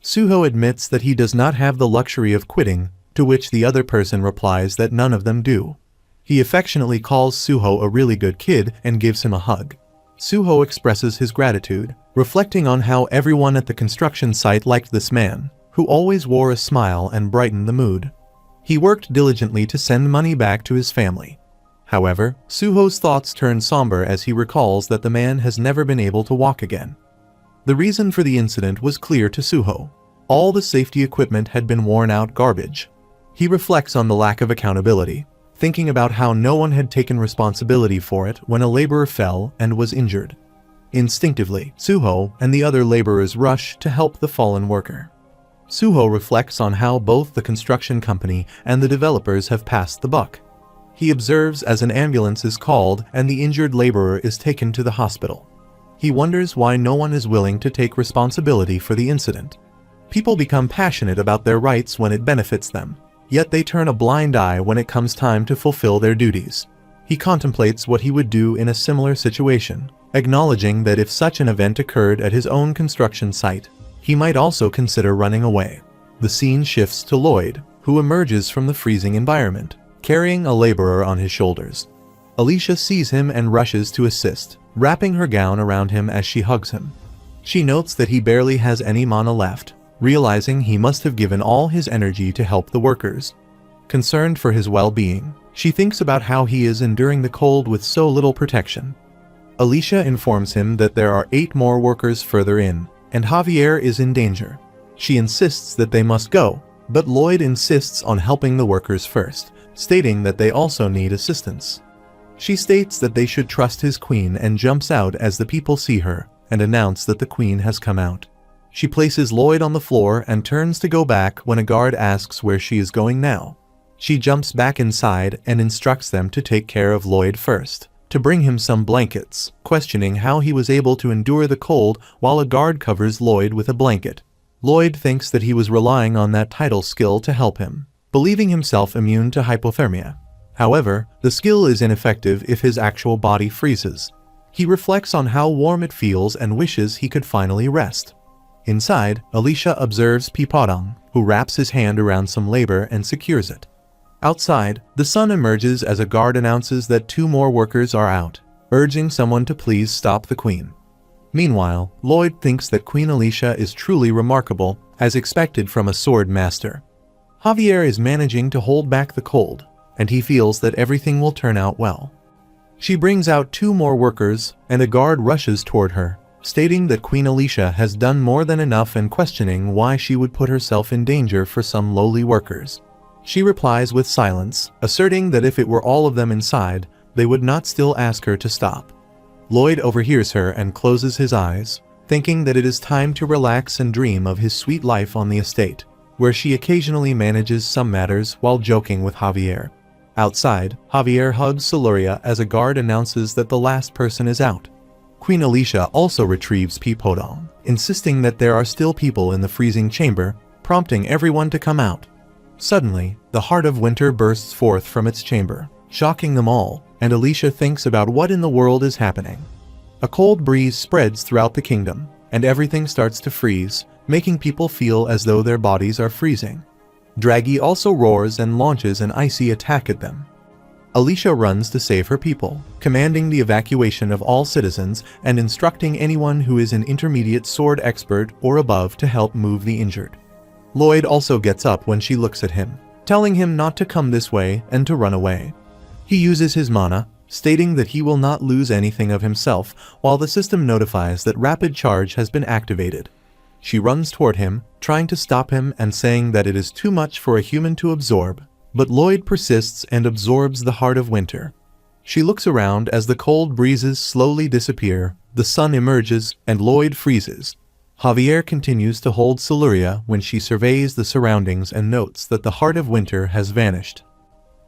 [SPEAKER 1] Suho admits that he does not have the luxury of quitting, to which the other person replies that none of them do. He affectionately calls Suho a really good kid and gives him a hug. Suho expresses his gratitude, reflecting on how everyone at the construction site liked this man, who always wore a smile and brightened the mood. He worked diligently to send money back to his family. However, Suho's thoughts turn somber as he recalls that the man has never been able to walk again. The reason for the incident was clear to Suho. All the safety equipment had been worn out garbage. He reflects on the lack of accountability, thinking about how no one had taken responsibility for it when a laborer fell and was injured. Instinctively, Suho and the other laborers rush to help the fallen worker. Suho reflects on how both the construction company and the developers have passed the buck. He observes as an ambulance is called and the injured laborer is taken to the hospital. He wonders why no one is willing to take responsibility for the incident. People become passionate about their rights when it benefits them, yet they turn a blind eye when it comes time to fulfill their duties. He contemplates what he would do in a similar situation, acknowledging that if such an event occurred at his own construction site, he might also consider running away. The scene shifts to Lloyd, who emerges from the freezing environment, carrying a laborer on his shoulders. Alicia sees him and rushes to assist, wrapping her gown around him as she hugs him. She notes that he barely has any mana left, realizing he must have given all his energy to help the workers. Concerned for his well-being, she thinks about how he is enduring the cold with so little protection. Alicia informs him that there are 8 more workers further in, and Javier is in danger. She insists that they must go, but Lloyd insists on helping the workers first, stating that they also need assistance. She states that they should trust his queen and jumps out as the people see her and announce that the queen has come out. She places Lloyd on the floor and turns to go back when a guard asks where she is going now. She jumps back inside and instructs them to take care of Lloyd first, to bring him some blankets, questioning how he was able to endure the cold while a guard covers Lloyd with a blanket. Lloyd thinks that he was relying on that tidal skill to help him, believing himself immune to hypothermia. However, the skill is ineffective if his actual body freezes. He reflects on how warm it feels and wishes he could finally rest. Inside, Alicia observes Pipadong, who wraps his hand around some labor and secures it. Outside, the sun emerges as a guard announces that 2 more workers are out, urging someone to please stop the queen. Meanwhile, Lloyd thinks that Queen Alicia is truly remarkable, as expected from a sword master. Javier is managing to hold back the cold, and he feels that everything will turn out well. She brings out 2 more workers, and a guard rushes toward her, stating that Queen Alicia has done more than enough and questioning why she would put herself in danger for some lowly workers. She replies with silence, asserting that if it were all of them inside, they would not still ask her to stop. Lloyd overhears her and closes his eyes, thinking that it is time to relax and dream of his sweet life on the estate, where she occasionally manages some matters while joking with Javier. Outside, Javier hugs Siluria as a guard announces that the last person is out. Queen Alicia also retrieves Pipadong, insisting that there are still people in the freezing chamber, prompting everyone to come out. Suddenly, the heart of winter bursts forth from its chamber, shocking them all, and Alicia thinks about what in the world is happening. A cold breeze spreads throughout the kingdom, and everything starts to freeze, making people feel as though their bodies are freezing. Draghi also roars and launches an icy attack at them. Alicia runs to save her people, commanding the evacuation of all citizens and instructing anyone who is an intermediate sword expert or above to help move the injured. Lloyd also gets up when she looks at him, telling him not to come this way and to run away. He uses his mana, stating that he will not lose anything of himself, while the system notifies that rapid charge has been activated. She runs toward him, trying to stop him and saying that it is too much for a human to absorb, but Lloyd persists and absorbs the heart of winter. She looks around as the cold breezes slowly disappear, the sun emerges, and Lloyd freezes. Javier continues to hold Siluria when she surveys the surroundings and notes that the Heart of Winter has vanished.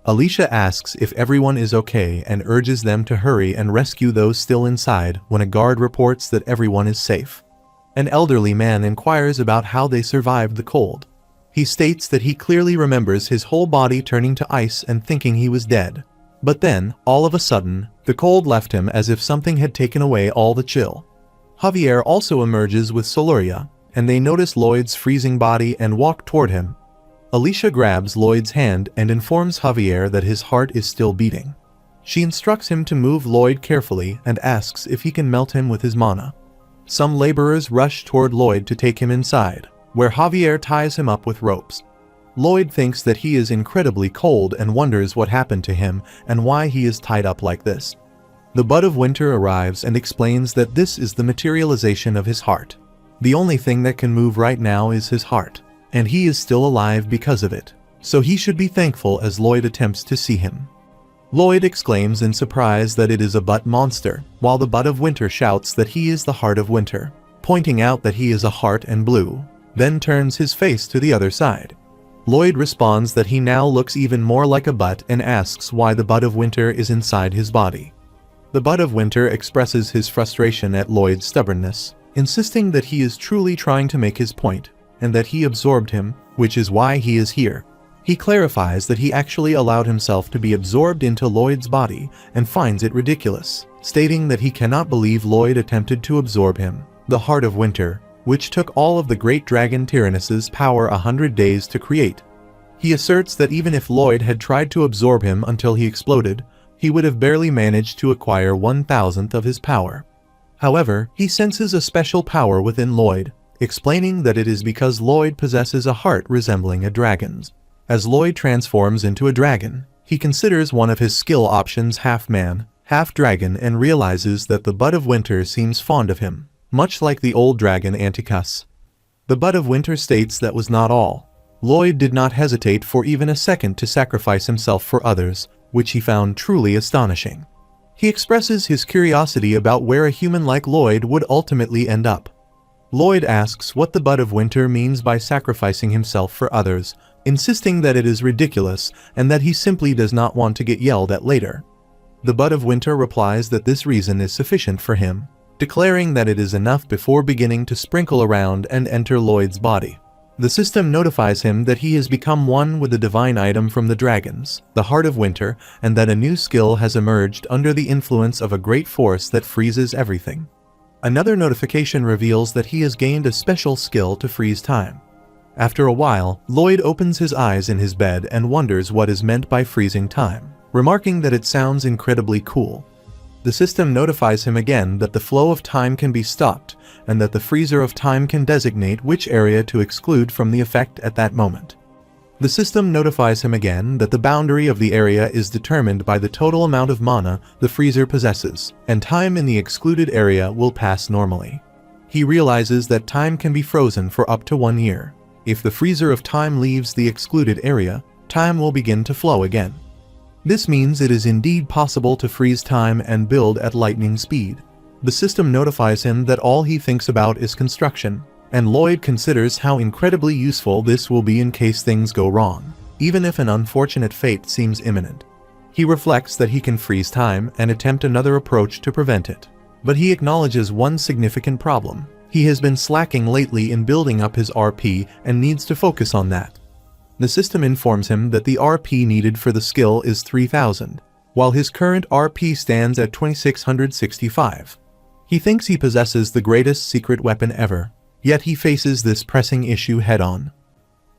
[SPEAKER 1] Alicia asks if everyone is okay and urges them to hurry and rescue those still inside when a guard reports that everyone is safe. An elderly man inquires about how they survived the cold. He states that he clearly remembers his whole body turning to ice and thinking he was dead. But then, all of a sudden, the cold left him as if something had taken away all the chill. Javier also emerges with Siluria, and they notice Lloyd's freezing body and walk toward him. Alicia grabs Lloyd's hand and informs Javier that his heart is still beating. She instructs him to move Lloyd carefully and asks if he can melt him with his mana. Some laborers rush toward Lloyd to take him inside, where Javier ties him up with ropes. Lloyd thinks that he is incredibly cold and wonders what happened to him and why he is tied up like this. The Bud of Winter arrives and explains that this is the materialization of his heart. The only thing that can move right now is his heart, and he is still alive because of it, so he should be thankful as Lloyd attempts to see him. Lloyd exclaims in surprise that it is a butt monster, while the Bud of Winter shouts that he is the Heart of Winter, pointing out that he is a heart and blue, then turns his face to the other side. Lloyd responds that he now looks even more like a butt and asks why the Bud of Winter is inside his body. The Bud of Winter expresses his frustration at Lloyd's stubbornness, insisting that he is truly trying to make his point, and that he absorbed him, which is why he is here. He clarifies that he actually allowed himself to be absorbed into Lloyd's body and finds it ridiculous, stating that he cannot believe Lloyd attempted to absorb him, the Heart of Winter, which took all of the great dragon Tyrannus's power 100 days to create. He asserts that even if Lloyd had tried to absorb him until he exploded, he would have barely managed to acquire 1,000th of his power. However, he senses a special power within Lloyd, explaining that it is because Lloyd possesses a heart resembling a dragon's. As Lloyd transforms into a dragon, he considers one of his skill options half-man, half-dragon and realizes that the Bud of Winter seems fond of him, much like the old dragon Anticus. The Bud of Winter states that was not all. Lloyd did not hesitate for even a second to sacrifice himself for others, which he found truly astonishing. He expresses his curiosity about where a human like Lloyd would ultimately end up. Lloyd asks what the Bud of Winter means by sacrificing himself for others, insisting that it is ridiculous and that he simply does not want to get yelled at later. The Bud of Winter replies that this reason is sufficient for him, declaring that it is enough before beginning to sprinkle around and enter Lloyd's body. The system notifies him that he has become one with the divine item from the dragons, the Heart of Winter, and that a new skill has emerged under the influence of a great force that freezes everything. Another notification reveals that he has gained a special skill to freeze time. After a while, Lloyd opens his eyes in his bed and wonders what is meant by freezing time, remarking that it sounds incredibly cool. The system notifies him again that the flow of time can be stopped, and that the freezer of time can designate which area to exclude from the effect at that moment. The system notifies him again that the boundary of the area is determined by the total amount of mana the freezer possesses, and time in the excluded area will pass normally. He realizes that time can be frozen for up to 1 year. If the freezer of time leaves the excluded area, time will begin to flow again. This means it is indeed possible to freeze time and build at lightning speed. The system notifies him that all he thinks about is construction, and Lloyd considers how incredibly useful this will be in case things go wrong, even if an unfortunate fate seems imminent. He reflects that he can freeze time and attempt another approach to prevent it, but he acknowledges one significant problem. He has been slacking lately in building up his RP and needs to focus on that. The system informs him that the RP needed for the skill is 3,000, while his current RP stands at 2,665. He thinks he possesses the greatest secret weapon ever, yet he faces this pressing issue head-on.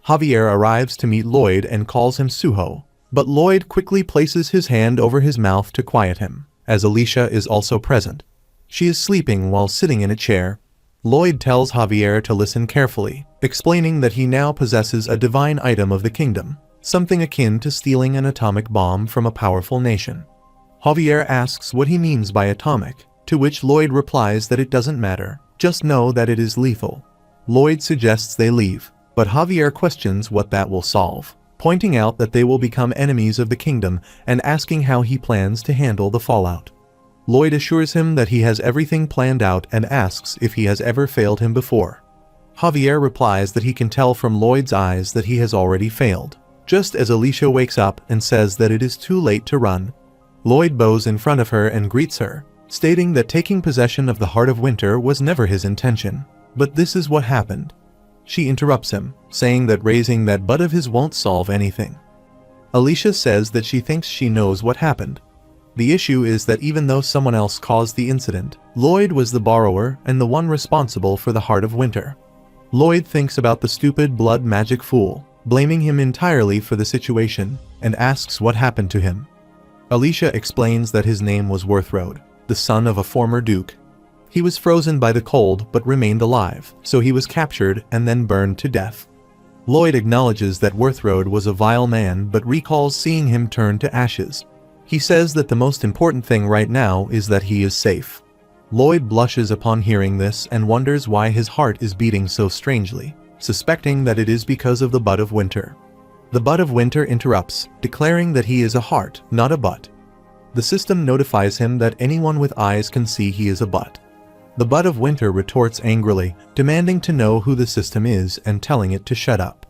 [SPEAKER 1] Javier arrives to meet Lloyd and calls him Suho, but Lloyd quickly places his hand over his mouth to quiet him, as Alicia is also present. She is sleeping while sitting in a chair. Lloyd tells Javier to listen carefully, explaining that he now possesses a divine item of the kingdom, something akin to stealing an atomic bomb from a powerful nation. Javier asks what he means by atomic, to which Lloyd replies that it doesn't matter, just know that it is lethal. Lloyd suggests they leave, but Javier questions what that will solve, pointing out that they will become enemies of the kingdom and asking how he plans to handle the fallout. Lloyd assures him that he has everything planned out and asks if he has ever failed him before. Javier replies that he can tell from Lloyd's eyes that he has already failed. Just as Alicia wakes up and says that it is too late to run, Lloyd bows in front of her and greets her, stating that taking possession of the Heart of Winter was never his intention. But this is what happened. She interrupts him, saying that raising that butt of his won't solve anything. Alicia says that she thinks she knows what happened. The issue is that even though someone else caused the incident, Lloyd was the borrower and the one responsible for the Heart of Winter. Lloyd thinks about the stupid blood magic fool, blaming him entirely for the situation, and asks what happened to him. Alicia explains that his name was Worthrode, the son of a former duke. He was frozen by the cold but remained alive, so he was captured and then burned to death. Lloyd acknowledges that Worthrode was a vile man but recalls seeing him turn to ashes. He says that the most important thing right now is that he is safe. Lloyd blushes upon hearing this and wonders why his heart is beating so strangely, suspecting that it is because of the Butt of Winter. The Butt of Winter interrupts, declaring that he is a heart, not a butt. The system notifies him that anyone with eyes can see he is a butt. The Butt of Winter retorts angrily, demanding to know who the system is and telling it to shut up.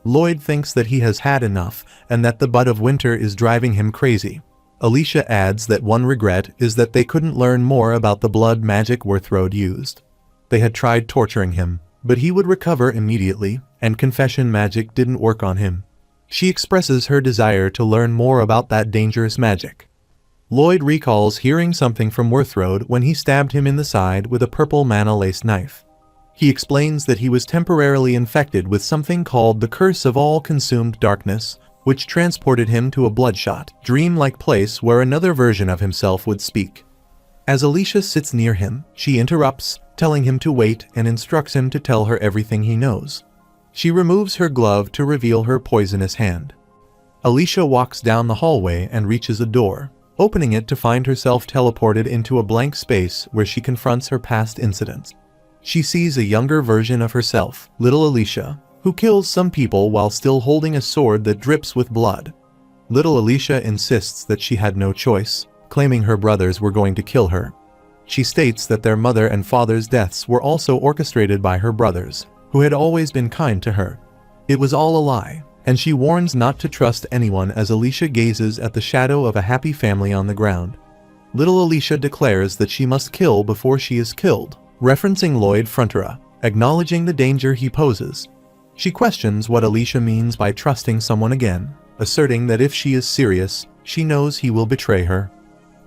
[SPEAKER 1] Lloyd thinks that he has had enough and that the Butt of Winter is driving him crazy. Alicia adds that one regret is that they couldn't learn more about the blood magic Worthrode used. They had tried torturing him, but he would recover immediately, and confession magic didn't work on him. She expresses her desire to learn more about that dangerous magic. Lloyd recalls hearing something from Worthrode when he stabbed him in the side with a purple mana-laced knife. He explains that he was temporarily infected with something called the Curse of All-Consumed Darkness, which transported him to a bloodshot, dream-like place where another version of himself would speak. As Alicia sits near him, she interrupts, telling him to wait and instructs him to tell her everything he knows. She removes her glove to reveal her poisonous hand. Alicia walks down the hallway and reaches a door, opening it to find herself teleported into a blank space where she confronts her past incidents. She sees a younger version of herself, little Alicia, who kills some people while still holding a sword that drips with blood. Little Alicia insists that she had no choice, claiming her brothers were going to kill her. She states that their mother and father's deaths were also orchestrated by her brothers, who had always been kind to her. It was all a lie, and she warns not to trust anyone as Alicia gazes at the shadow of a happy family on the ground. Little Alicia declares that she must kill before she is killed, referencing Lloyd Frontera, acknowledging the danger he poses. She questions what Alicia means by trusting someone again, asserting that if she is serious, she knows he will betray her.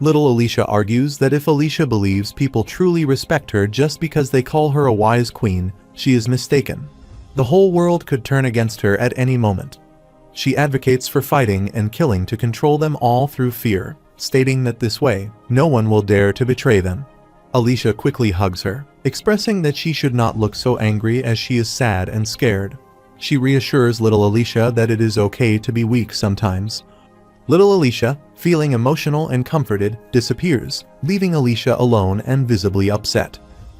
[SPEAKER 1] Little Alicia argues that if Alicia believes people truly respect her just because they call her a wise queen, she is mistaken. The whole world could turn against her at any moment. She advocates for fighting and killing to control them all through fear, stating that this way, no one will dare to betray them. Alicia quickly hugs her, expressing that she should not look so angry as she is sad and scared. She reassures little Alicia that it is okay to be weak sometimes. Little Alicia, feeling emotional and comforted, disappears, leaving Alicia alone and visibly upset.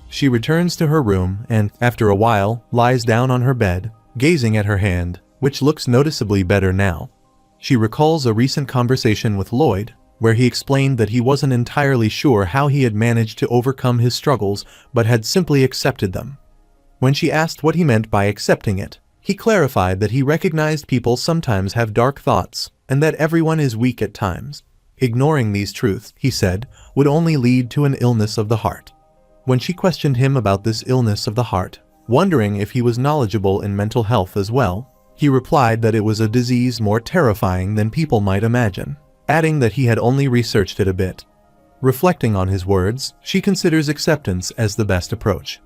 [SPEAKER 1] She returns to her room and, after a while, lies down on her bed, gazing at her hand, which looks noticeably better now. She recalls a recent conversation with Lloyd, where he explained that he wasn't entirely sure how he had managed to overcome his struggles, but had simply accepted them. When she asked what he meant by accepting it, he clarified that he recognized people sometimes have dark thoughts, and that everyone is weak at times. Ignoring these truths, he said, would only lead to an illness of the heart. When she questioned him about this illness of the heart, wondering if he was knowledgeable in mental health as well, he replied that it was a disease more terrifying than people might imagine, adding that he had only researched it a bit. Reflecting on his words, she considers acceptance as the best approach.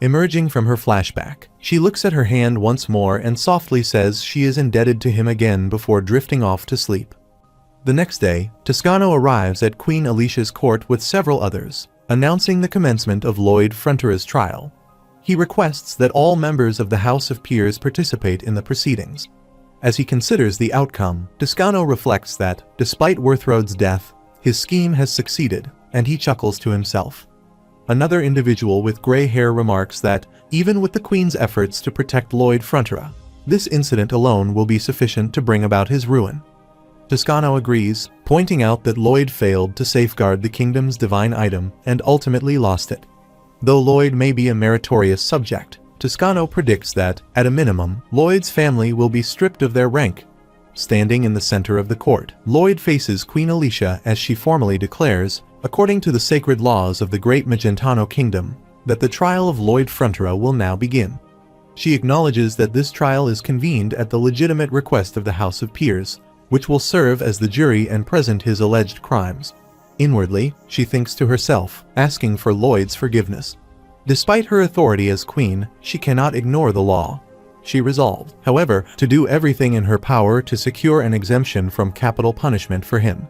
[SPEAKER 1] Emerging from her flashback, she looks at her hand once more and softly says she is indebted to him again before drifting off to sleep. The next day, Toscano arrives at Queen Alicia's court with several others, announcing the commencement of Lloyd Frontera's trial. He requests that all members of the House of Peers participate in the proceedings. As he considers the outcome, Toscano reflects that, despite Worthrode's death, his scheme has succeeded, and he chuckles to himself. Another individual with gray hair remarks that, even with the Queen's efforts to protect Lloyd Frontera, this incident alone will be sufficient to bring about his ruin. Toscano agrees, pointing out that Lloyd failed to safeguard the kingdom's divine item and ultimately lost it. Though Lloyd may be a meritorious subject, Toscano predicts that, at a minimum, Lloyd's family will be stripped of their rank. Standing in the center of the court, Lloyd faces Queen Alicia as she formally declares, according to the sacred laws of the Great Magentano Kingdom, that the trial of Lloyd Frontura will now begin. She acknowledges that this trial is convened at the legitimate request of the House of Peers, which will serve as the jury and present his alleged crimes. Inwardly, she thinks to herself, asking for Lloyd's forgiveness. Despite her authority as queen, she cannot ignore the law. She resolved, however, to do everything in her power to secure an exemption from capital punishment for him.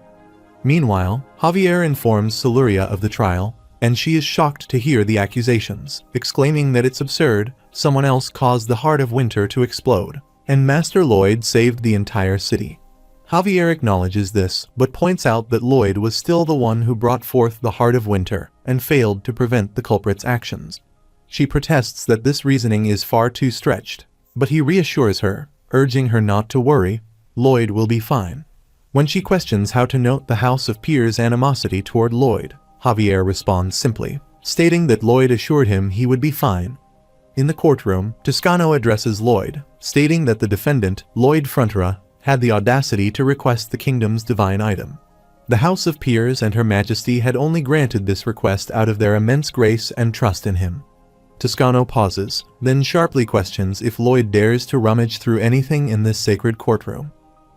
[SPEAKER 1] Meanwhile, Javier informs Siluria of the trial, and she is shocked to hear the accusations, exclaiming that it's absurd, someone else caused the Heart of Winter to explode, and Master Lloyd saved the entire city. Javier acknowledges this, but points out that Lloyd was still the one who brought forth the Heart of Winter, and failed to prevent the culprit's actions. She protests that this reasoning is far too stretched, but he reassures her, urging her not to worry, Lloyd will be fine. When she questions how to note the House of Peers' animosity toward Lloyd, Javier responds simply, stating that Lloyd assured him he would be fine. In the courtroom, Toscano addresses Lloyd, stating that the defendant, Lloyd Frontura, had the audacity to request the kingdom's divine item. The House of Peers and Her Majesty had only granted this request out of their immense grace and trust in him. Toscano pauses, then sharply questions if Lloyd dares to rummage through anything in this sacred courtroom.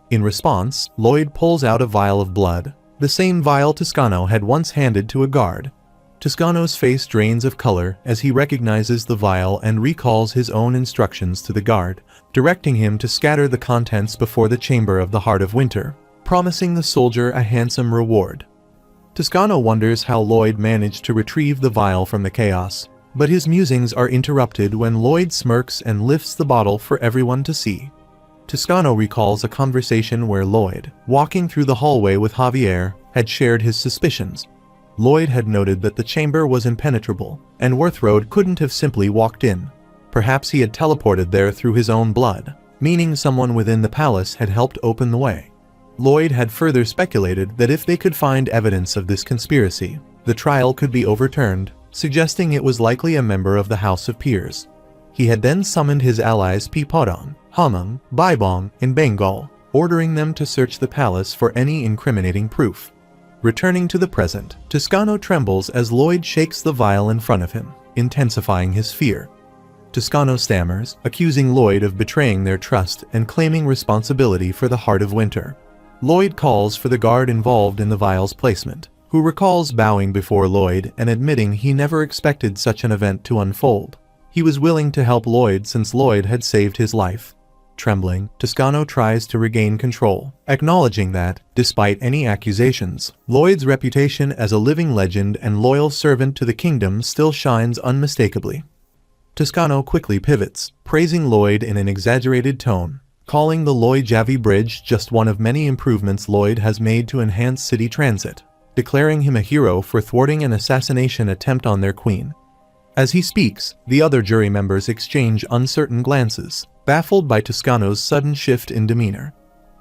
[SPEAKER 1] In response, Lloyd pulls out a vial of blood, the same vial Toscano had once handed to a guard. Toscano's face drains of color as he recognizes the vial and recalls his own instructions to the guard, directing him to scatter the contents before the chamber of the Heart of Winter, promising the soldier a handsome reward. Toscano wonders how Lloyd managed to retrieve the vial from the chaos, but his musings are interrupted when Lloyd smirks and lifts the bottle for everyone to see. Toscano recalls a conversation where Lloyd, walking through the hallway with Javier, had shared his suspicions. Lloyd had noted that the chamber was impenetrable, and Worthrode couldn't have simply walked in. Perhaps he had teleported there through his own blood, meaning someone within the palace had helped open the way. Lloyd had further speculated that if they could find evidence of this conspiracy, the trial could be overturned, suggesting it was likely a member of the House of Peers. He had then summoned his allies Pipodong, Hamung, Baibong, and Bengal, ordering them to search the palace for any incriminating proof. Returning to the present, Toscano trembles as Lloyd shakes the vial in front of him, intensifying his fear. Toscano stammers, accusing Lloyd of betraying their trust and claiming responsibility for the Heart of Winter. Lloyd calls for the guard involved in the vial's placement, who recalls bowing before Lloyd and admitting he never expected such an event to unfold. He was willing to help Lloyd since Lloyd had saved his life. Trembling, Toscano tries to regain control, acknowledging that, despite any accusations, Lloyd's reputation as a living legend and loyal servant to the kingdom still shines unmistakably. Toscano quickly pivots, praising Lloyd in an exaggerated tone, calling the Lloyd-Javi Bridge just one of many improvements Lloyd has made to enhance city transit, declaring him a hero for thwarting an assassination attempt on their queen. As he speaks, the other jury members exchange uncertain glances, baffled by Toscano's sudden shift in demeanor.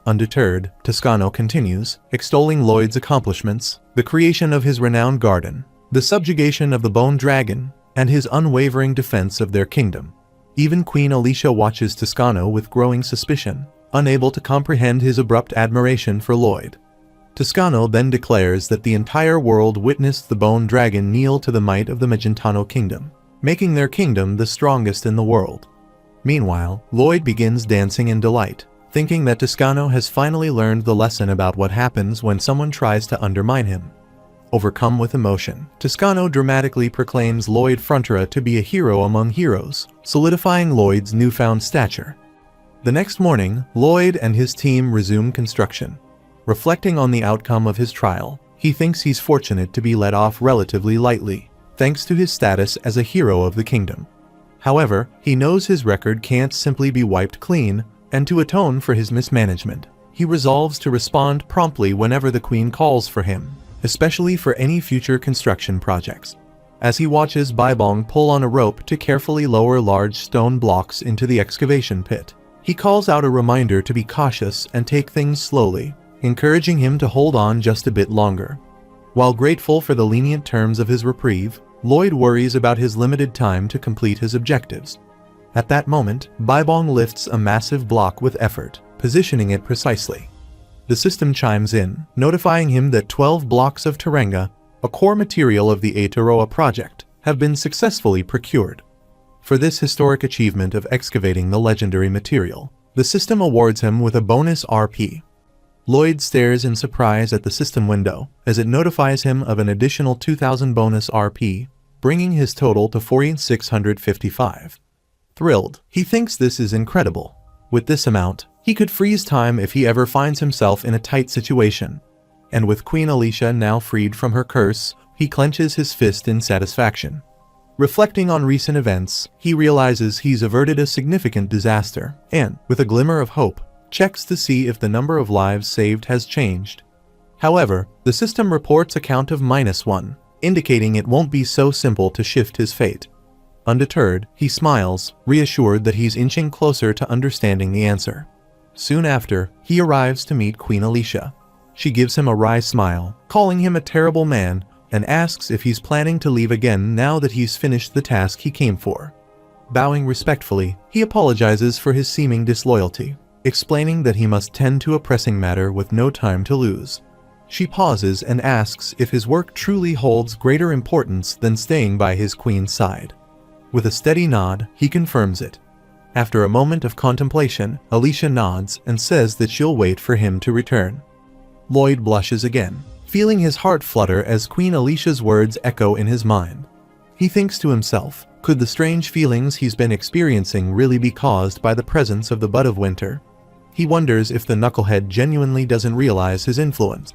[SPEAKER 1] Undeterred, Toscano continues, extolling Lloyd's accomplishments, the creation of his renowned garden, the subjugation of the Bone Dragon, and his unwavering defense of their kingdom. Even Queen Alicia watches Toscano with growing suspicion, unable to comprehend his abrupt admiration for Lloyd. Toscano then declares that the entire world witnessed the Bone Dragon kneel to the might of the Magentano Kingdom, making their kingdom the strongest in the world. Meanwhile, Lloyd begins dancing in delight, thinking that Toscano has finally learned the lesson about what happens when someone tries to undermine him. Overcome with emotion, Toscano dramatically proclaims Lloyd Frontura to be a hero among heroes, solidifying Lloyd's newfound stature. The next morning, Lloyd and his team resume construction. Reflecting on the outcome of his trial, he thinks he's fortunate to be let off relatively lightly, thanks to his status as a hero of the kingdom. However, he knows his record can't simply be wiped clean, and to atone for his mismanagement, he resolves to respond promptly whenever the queen calls for him, especially for any future construction projects. As he watches Baibong pull on a rope to carefully lower large stone blocks into the excavation pit, he calls out a reminder to be cautious and take things slowly, encouraging him to hold on just a bit longer. While grateful for the lenient terms of his reprieve, Lloyd worries about his limited time to complete his objectives. At that moment, Baibong lifts a massive block with effort, positioning it precisely. The system chimes in, notifying him that 12 blocks of Terenga, a core material of the Aotearoa project, have been successfully procured. For this historic achievement of excavating the legendary material, the system awards him with a bonus RP. Lloyd stares in surprise at the system window as it notifies him of an additional 2,000 bonus RP, bringing his total to 4,655. Thrilled, he thinks this is incredible. With this amount, he could freeze time if he ever finds himself in a tight situation. And with Queen Alicia now freed from her curse, he clenches his fist in satisfaction. Reflecting on recent events, he realizes he's averted a significant disaster and, with a glimmer of hope, checks to see if the number of lives saved has changed. However, the system reports a count of -1, indicating it won't be so simple to shift his fate. Undeterred, he smiles, reassured that he's inching closer to understanding the answer. Soon after, he arrives to meet Queen Alicia. She gives him a wry smile, calling him a terrible man, and asks if he's planning to leave again now that he's finished the task he came for. Bowing respectfully, he apologizes for his seeming disloyalty, explaining that he must tend to a pressing matter with no time to lose. She pauses and asks if his work truly holds greater importance than staying by his queen's side. With a steady nod, he confirms it. After a moment of contemplation, Alicia nods and says that she'll wait for him to return. Lloyd blushes again, feeling his heart flutter as Queen Alicia's words echo in his mind. He thinks to himself, could the strange feelings he's been experiencing really be caused by the presence of the Bud of Winter? He wonders if the knucklehead genuinely doesn't realize his influence.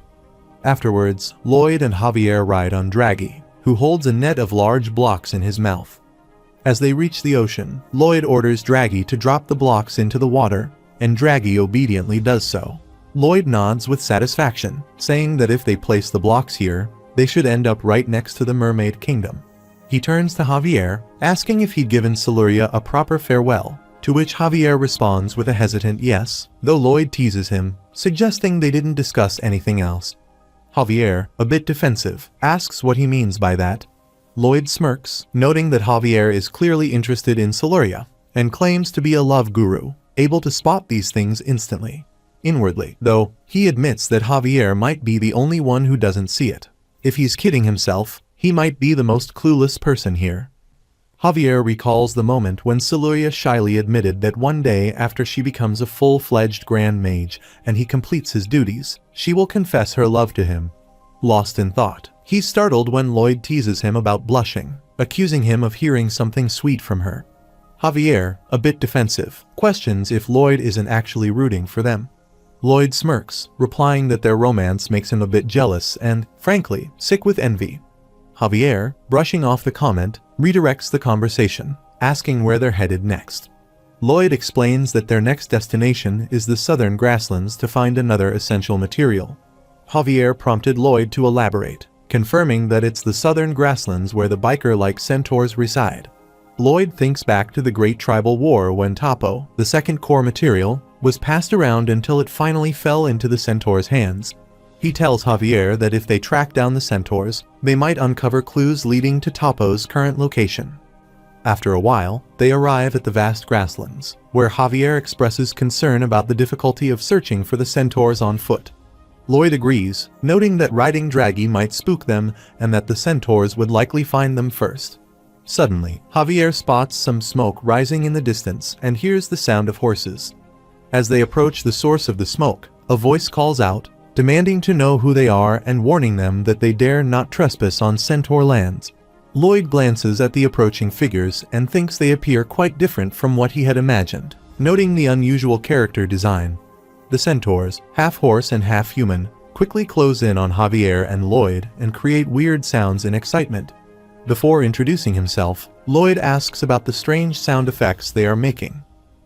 [SPEAKER 1] Afterwards, Lloyd and Javier ride on Draghi, who holds a net of large blocks in his mouth. As they reach the ocean, Lloyd orders Draghi to drop the blocks into the water, and Draghi obediently does so. Lloyd nods with satisfaction, saying that if they place the blocks here, they should end up right next to the Mermaid Kingdom. He turns to Javier, asking if he'd given Siluria a proper farewell, to which Javier responds with a hesitant yes, though Lloyd teases him, suggesting they didn't discuss anything else. Javier, a bit defensive, asks what he means by that. Lloyd smirks, noting that Javier is clearly interested in Siluria, and claims to be a love guru, able to spot these things instantly. Inwardly, though, he admits that Javier might be the only one who doesn't see it. If he's kidding himself, he might be the most clueless person here. Javier recalls the moment when Siluria shyly admitted that one day after she becomes a full-fledged Grand Mage and he completes his duties, she will confess her love to him. Lost in thought, he's startled when Lloyd teases him about blushing, accusing him of hearing something sweet from her. Javier, a bit defensive, questions if Lloyd isn't actually rooting for them. Lloyd smirks, replying that their romance makes him a bit jealous and, frankly, sick with envy. Javier, brushing off the comment, redirects the conversation, asking where they're headed next. Lloyd explains that their next destination is the southern grasslands to find another essential material. Javier prompted Lloyd to elaborate, confirming that it's the southern grasslands where the biker-like centaurs reside. Lloyd thinks back to the Great Tribal War when Tapo, the second core material, was passed around until it finally fell into the centaurs' hands. He tells Javier that if they track down the centaurs, they might uncover clues leading to Tapo's current location. After a while, they arrive at the vast grasslands, where Javier expresses concern about the difficulty of searching for the centaurs on foot. Lloyd agrees, noting that riding Draghi might spook them and that the centaurs would likely find them first. Suddenly, Javier spots some smoke rising in the distance and hears the sound of horses. As they approach the source of the smoke, a voice calls out, demanding to know who they are and warning them that they dare not trespass on centaur lands. Lloyd glances at the approaching figures and thinks they appear quite different from what he had imagined, noting the unusual character design. The centaurs, half horse and half human, quickly close in on Javier and Lloyd and create weird sounds in excitement. Before introducing himself, Lloyd asks about the strange sound effects they are making.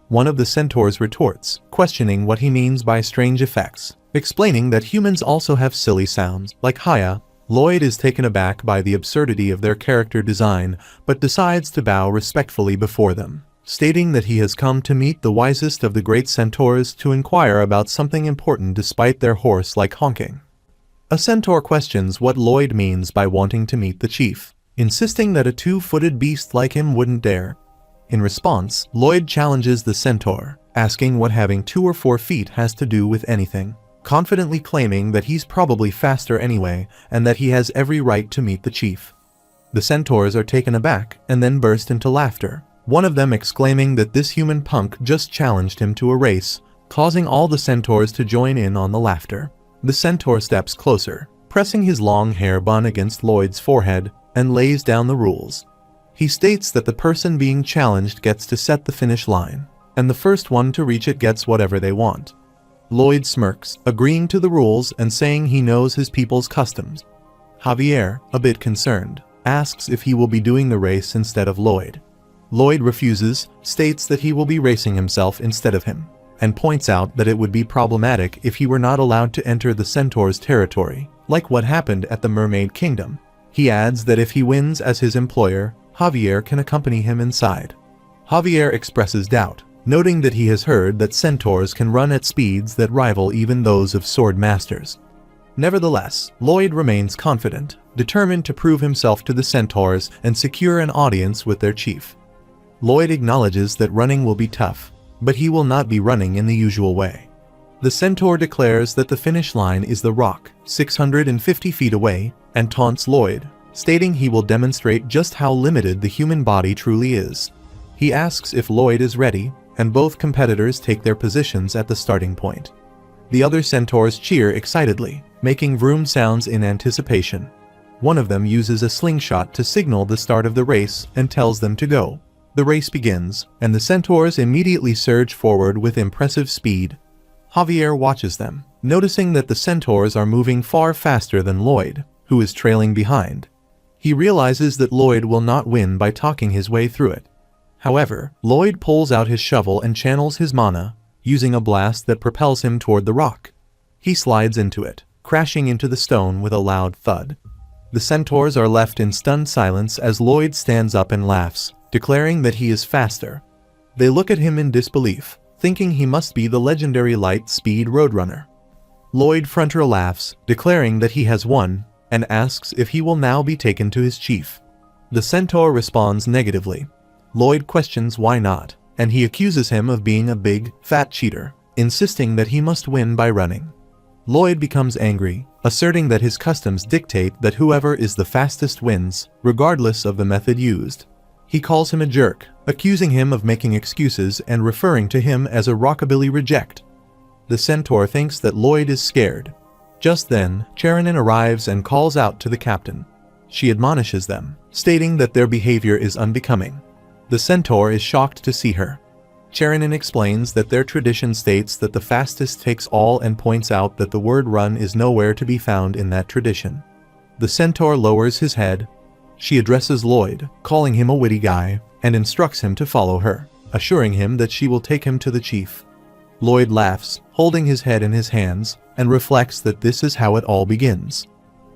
[SPEAKER 1] One of the centaurs retorts, questioning what he means by strange effects, explaining that humans also have silly sounds, like Haya. Lloyd is taken aback by the absurdity of their character design, but decides to bow respectfully before them. stating that he has come to meet the wisest of the great centaurs to inquire about something important despite their horse-like honking. A centaur questions what Lloyd means by wanting to meet the chief, insisting that a two-footed beast like him wouldn't dare. In response, Lloyd challenges the centaur, asking what having 2 or 4 feet has to do with anything, confidently claiming that he's probably faster anyway and that he has every right to meet the chief. The centaurs are taken aback and then burst into laughter, one of them exclaiming that this human punk just challenged him to a race, causing all the centaurs to join in on the laughter. The centaur steps closer, pressing his long hair bun against Lloyd's forehead, and lays down the rules. He states that the person being challenged gets to set the finish line, and the first one to reach it gets whatever they want. Lloyd smirks, agreeing to the rules and saying he knows his people's customs. Javier, a bit concerned, asks if he will be doing the race instead of Lloyd. Lloyd refuses, states that he will be racing himself instead of him, and points out that it would be problematic if he were not allowed to enter the centaur's territory, like what happened at the Mermaid Kingdom. He adds that if he wins as his employer, Javier can accompany him inside. Javier expresses doubt, noting that he has heard that centaurs can run at speeds that rival even those of sword masters. Nevertheless, Lloyd remains confident, determined to prove himself to the centaurs and secure an audience with their chief. Lloyd acknowledges that running will be tough, but he will not be running in the usual way. The centaur declares that the finish line is the rock, 650 feet away, and taunts Lloyd, stating he will demonstrate just how limited the human body truly is. He asks if Lloyd is ready, and both competitors take their positions at the starting point. The other centaurs cheer excitedly, making vroom sounds in anticipation. One of them uses a slingshot to signal the start of the race and tells them to go. The race begins, and the centaurs immediately surge forward with impressive speed. Javier watches them, noticing that the centaurs are moving far faster than Lloyd, who is trailing behind. He realizes that Lloyd will not win by talking his way through it. However, Lloyd pulls out his shovel and channels his mana, using a blast that propels him toward the rock. He slides into it, crashing into the stone with a loud thud. The centaurs are left in stunned silence as Lloyd stands up and laughs, declaring that he is faster. They look at him in disbelief, thinking he must be the legendary light-speed roadrunner. Lloyd front-row laughs, declaring that he has won, and asks if he will now be taken to his chief. The centaur responds negatively. Lloyd questions why not, and he accuses him of being a big, fat cheater, insisting that he must win by running. Lloyd becomes angry, asserting that his customs dictate that whoever is the fastest wins, regardless of the method used. He calls him a jerk, accusing him of making excuses and referring to him as a rockabilly reject. The centaur thinks that Lloyd is scared. Just then, Charanin arrives and calls out to the captain. She admonishes them, stating that their behavior is unbecoming. The centaur is shocked to see her. Charanin explains that their tradition states that the fastest takes all and points out that the word run is nowhere to be found in that tradition. The centaur lowers his head. She addresses Lloyd, calling him a witty guy, and instructs him to follow her, assuring him that she will take him to the chief. Lloyd laughs, holding his head in his hands, and reflects that this is how it all begins.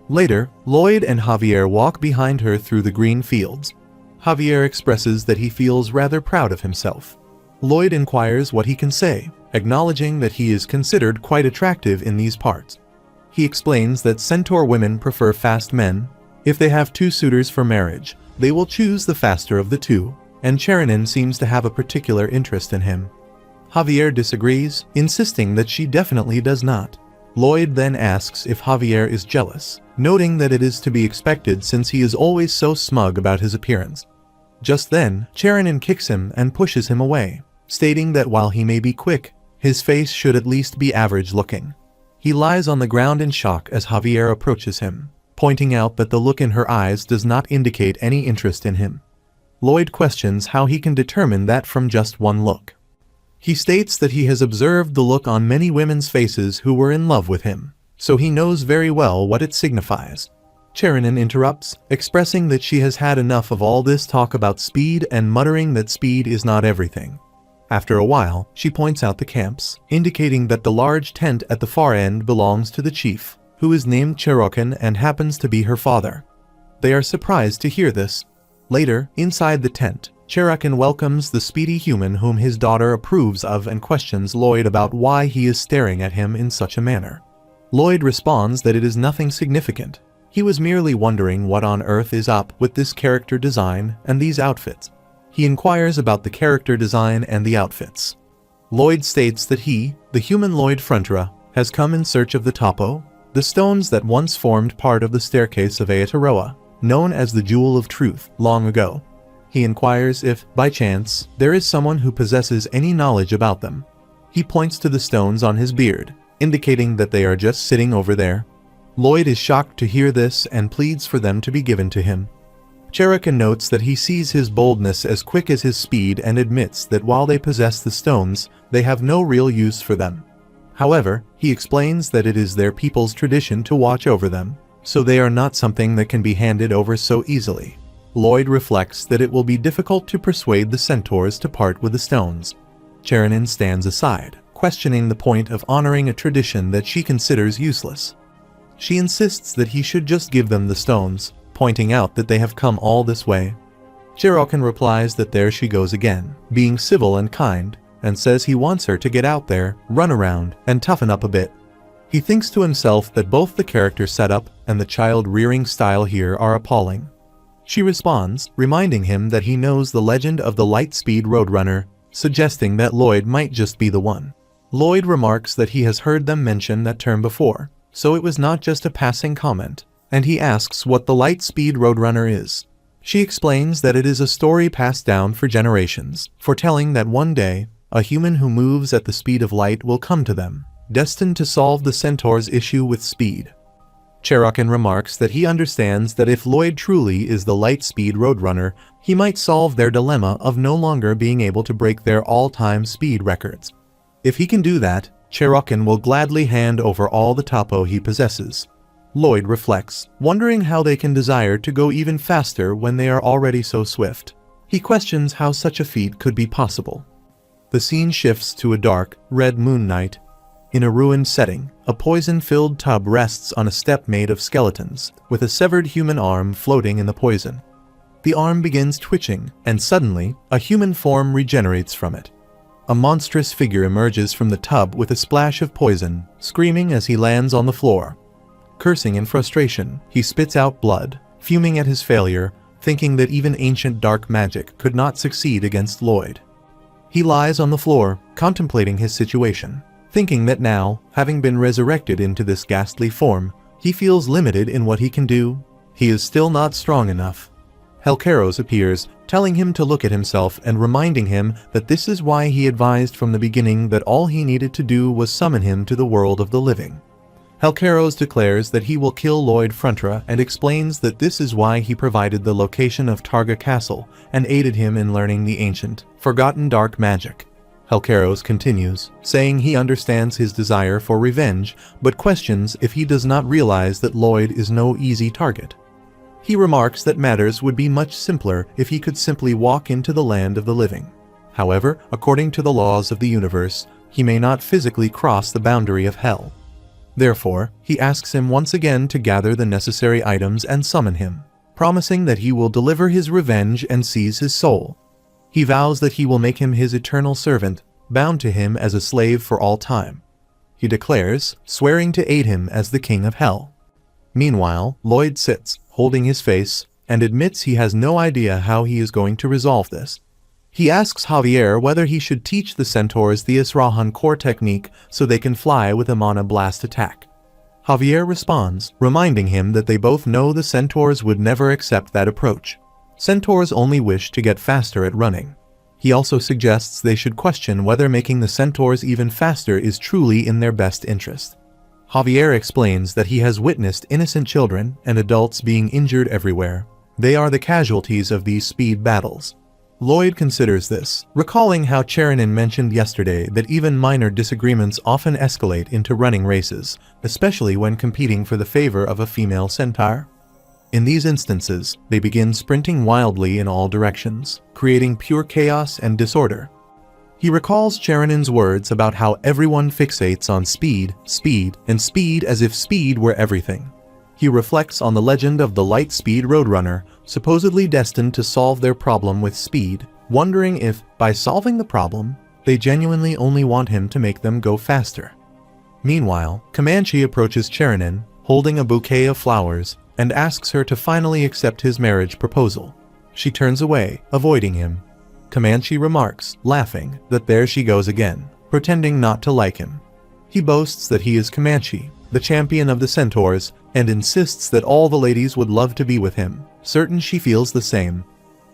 [SPEAKER 1] Later, Lloyd and Javier walk behind her through the green fields. Javier expresses that he feels rather proud of himself. Lloyd inquires what he can say, acknowledging that he is considered quite attractive in these parts. He explains that centaur women prefer fast men. If they have 2 suitors for marriage, they will choose the faster of the 2, and Charanin seems to have a particular interest in him. Javier disagrees, insisting that she definitely does not. Lloyd then asks if Javier is jealous, noting that it is to be expected since he is always so smug about his appearance. Just then, Charanin kicks him and pushes him away, stating that while he may be quick, his face should at least be average looking. He lies on the ground in shock as Javier approaches him, pointing out that the look in her eyes does not indicate any interest in him. Lloyd questions how he can determine that from just one look. He states that he has observed the look on many women's faces who were in love with him, so he knows very well what it signifies. Charanin interrupts, expressing that she has had enough of all this talk about speed and muttering that speed is not everything. After a while, she points out the camps, indicating that the large tent at the far end belongs to the chief, who is named Cherokee and happens to be her father. They are surprised to hear this. Later, inside the tent, Cherokee welcomes the speedy human whom his daughter approves of and questions Lloyd about why he is staring at him in such a manner. Lloyd responds that it is nothing significant. He was merely wondering what on earth is up with this character design and these outfits. He inquires about the character design and the outfits. Lloyd states that he, the human Lloyd Frontra, has come in search of the Tapo, the stones that once formed part of the staircase of Aotearoa, known as the Jewel of Truth, long ago. He inquires if, by chance, there is someone who possesses any knowledge about them. He points to the stones on his beard, indicating that they are just sitting over there. Lloyd is shocked to hear this and pleads for them to be given to him. Cherokee notes that he sees his boldness as quick as his speed and admits that while they possess the stones, they have no real use for them. However, he explains that it is their people's tradition to watch over them, so they are not something that can be handed over so easily. Lloyd reflects that it will be difficult to persuade the centaurs to part with the stones. Cherokee stands aside, questioning the point of honoring a tradition that she considers useless. She insists that he should just give them the stones, pointing out that they have come all this way. Cherokee replies that there she goes again, being civil and kind, and says he wants her to get out there, run around, and toughen up a bit. He thinks to himself that both the character setup and the child-rearing style here are appalling. She responds, reminding him that he knows the legend of the Lightspeed Roadrunner, suggesting that Lloyd might just be the one. Lloyd remarks that he has heard them mention that term before, so it was not just a passing comment, and he asks what the Lightspeed Roadrunner is. She explains that it is a story passed down for generations, foretelling that one day, a human who moves at the speed of light will come to them, destined to solve the centaur's issue with speed. Cherokee remarks that he understands that if Lloyd truly is the Lightspeed Roadrunner, he might solve their dilemma of no longer being able to break their all-time speed records. If he can do that, Cherokee will gladly hand over all the Tapo he possesses. Lloyd reflects, wondering how they can desire to go even faster when they are already so swift. He questions how such a feat could be possible. The scene shifts to a dark, red moon night. In a ruined setting, a poison-filled tub rests on a step made of skeletons, with a severed human arm floating in the poison. The arm begins twitching, and suddenly, a human form regenerates from it. A monstrous figure emerges from the tub with a splash of poison, screaming as he lands on the floor. Cursing in frustration, he spits out blood, fuming at his failure, thinking that even ancient dark magic could not succeed against Lloyd. He lies on the floor, contemplating his situation, thinking that now, having been resurrected into this ghastly form, he feels limited in what he can do. He is still not strong enough. Helcaros appears, telling him to look at himself and reminding him that this is why he advised from the beginning that all he needed to do was summon him to the world of the living. Helcaros declares that he will kill Lloyd Frontra and explains that this is why he provided the location of Targa Castle and aided him in learning the ancient, forgotten dark magic. Helcaros continues, saying he understands his desire for revenge, but questions if he does not realize that Lloyd is no easy target. He remarks that matters would be much simpler if he could simply walk into the land of the living. However, according to the laws of the universe, he may not physically cross the boundary of hell. Therefore, he asks him once again to gather the necessary items and summon him, promising that he will deliver his revenge and seize his soul. He vows that he will make him his eternal servant, bound to him as a slave for all time. He declares, swearing to aid him as the king of hell. Meanwhile, Lloyd sits, holding his face, and admits he has no idea how he is going to resolve this. He asks Javier whether he should teach the centaurs the Israhan core technique so they can fly with a mana blast attack. Javier responds, reminding him that they both know the centaurs would never accept that approach. Centaurs only wish to get faster at running. He also suggests they should question whether making the centaurs even faster is truly in their best interest. Javier explains that he has witnessed innocent children and adults being injured everywhere. They are the casualties of these speed battles. Lloyd considers this, recalling how Cherokee mentioned yesterday that even minor disagreements often escalate into running races, especially when competing for the favor of a female centaur. In these instances, they begin sprinting wildly in all directions, creating pure chaos and disorder. He recalls Cherokee's words about how everyone fixates on speed, and speed as if speed were everything. He reflects on the legend of the Lightspeed Roadrunner, supposedly destined to solve their problem with speed, wondering if, by solving the problem, they genuinely only want him to make them go faster. Meanwhile, Comanche approaches Chernin, holding a bouquet of flowers, and asks her to finally accept his marriage proposal. She turns away, avoiding him. Comanche remarks, laughing, that there she goes again, pretending not to like him. He boasts that he is Comanche, the champion of the centaurs, and insists that all the ladies would love to be with him, certain she feels the same.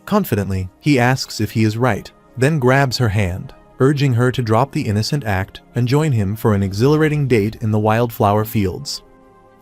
[SPEAKER 1] Confidently, he asks if he is right, then grabs her hand, urging her to drop the innocent act and join him for an exhilarating date in the wildflower fields.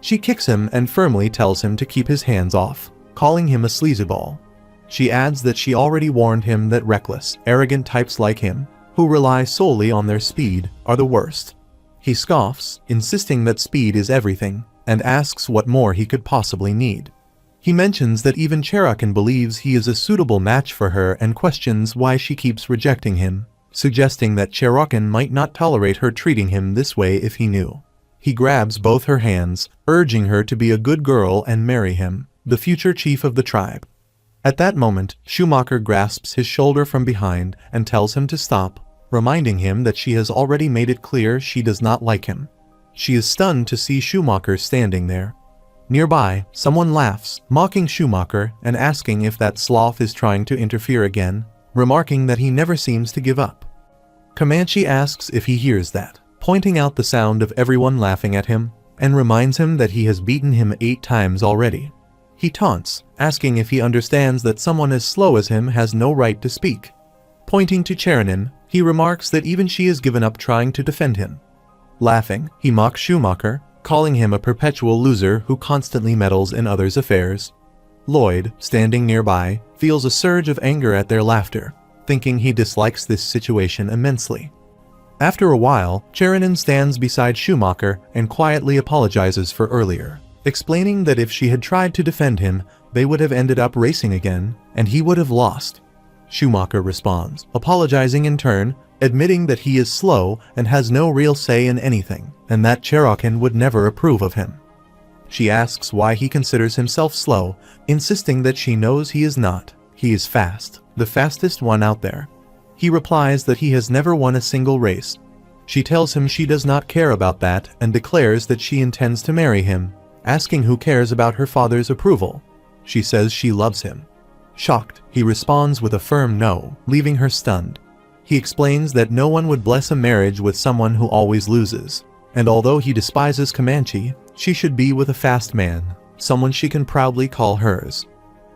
[SPEAKER 1] She kicks him and firmly tells him to keep his hands off, calling him a sleazeball. She adds that she already warned him that reckless, arrogant types like him, who rely solely on their speed, are the worst. He scoffs, insisting that speed is everything, and asks what more he could possibly need. He mentions that even Cherokee believes he is a suitable match for her and questions why she keeps rejecting him, suggesting that Cherokee might not tolerate her treating him this way if he knew. He grabs both her hands, urging her to be a good girl and marry him, the future chief of the tribe. At that moment, Schumacher grasps his shoulder from behind and tells him to stop, reminding him that she has already made it clear she does not like him. She is stunned to see Schumacher standing there. Nearby, someone laughs, mocking Schumacher and asking if that sloth is trying to interfere again, remarking that he never seems to give up. Comanche asks if he hears that, pointing out the sound of everyone laughing at him, and reminds him that he has beaten him 8 times already. He taunts, asking if he understands that someone as slow as him has no right to speak. Pointing to Chernin, he remarks that even she has given up trying to defend him. Laughing, he mocks Schumacher, calling him a perpetual loser who constantly meddles in others' affairs. Lloyd, standing nearby, feels a surge of anger at their laughter, thinking he dislikes this situation immensely. After a while, Chernin stands beside Schumacher and quietly apologizes for earlier, explaining that if she had tried to defend him, they would have ended up racing again, and he would have lost. Schumacher responds, apologizing in turn, admitting that he is slow and has no real say in anything, and that Cherokee would never approve of him. She asks why he considers himself slow, insisting that she knows he is not. He is fast, the fastest one out there. He replies that he has never won a single race. She tells him she does not care about that and declares that she intends to marry him, asking who cares about her father's approval. She says she loves him. Shocked, he responds with a firm no, leaving her stunned. He explains that no one would bless a marriage with someone who always loses, and although he despises Comanche, she should be with a fast man, someone she can proudly call hers.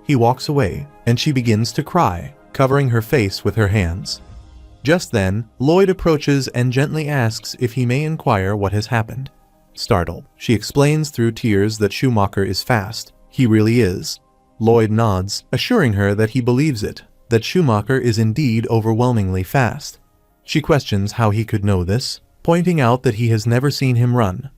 [SPEAKER 1] He walks away, and she begins to cry, covering her face with her hands. Just then, Lloyd approaches and gently asks if he may inquire what has happened. Startled, she explains through tears that Schumacher is fast. He really is. Lloyd nods, assuring her that he believes it, that Schumacher is indeed overwhelmingly fast. She questions how he could know this, pointing out that he has never seen him run.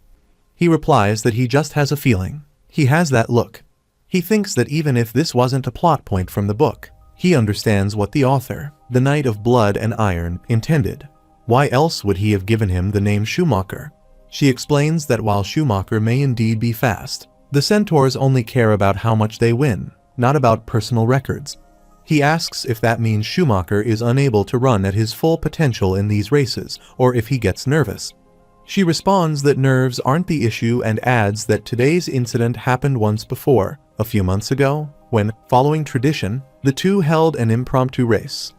[SPEAKER 1] He replies that he just has a feeling. He has that look. He thinks that even if this wasn't a plot point from the book, he understands what the author, the Knight of Blood and Iron, intended. Why else would he have given him the name Schumacher? She explains that while Schumacher may indeed be fast, the centaurs only care about how much they win, not about personal records. He asks if that means Schumacher is unable to run at his full potential in these races, or if he gets nervous. She responds that nerves aren't the issue and adds that today's incident happened once before, a few months ago, when, following tradition, the two held an impromptu race.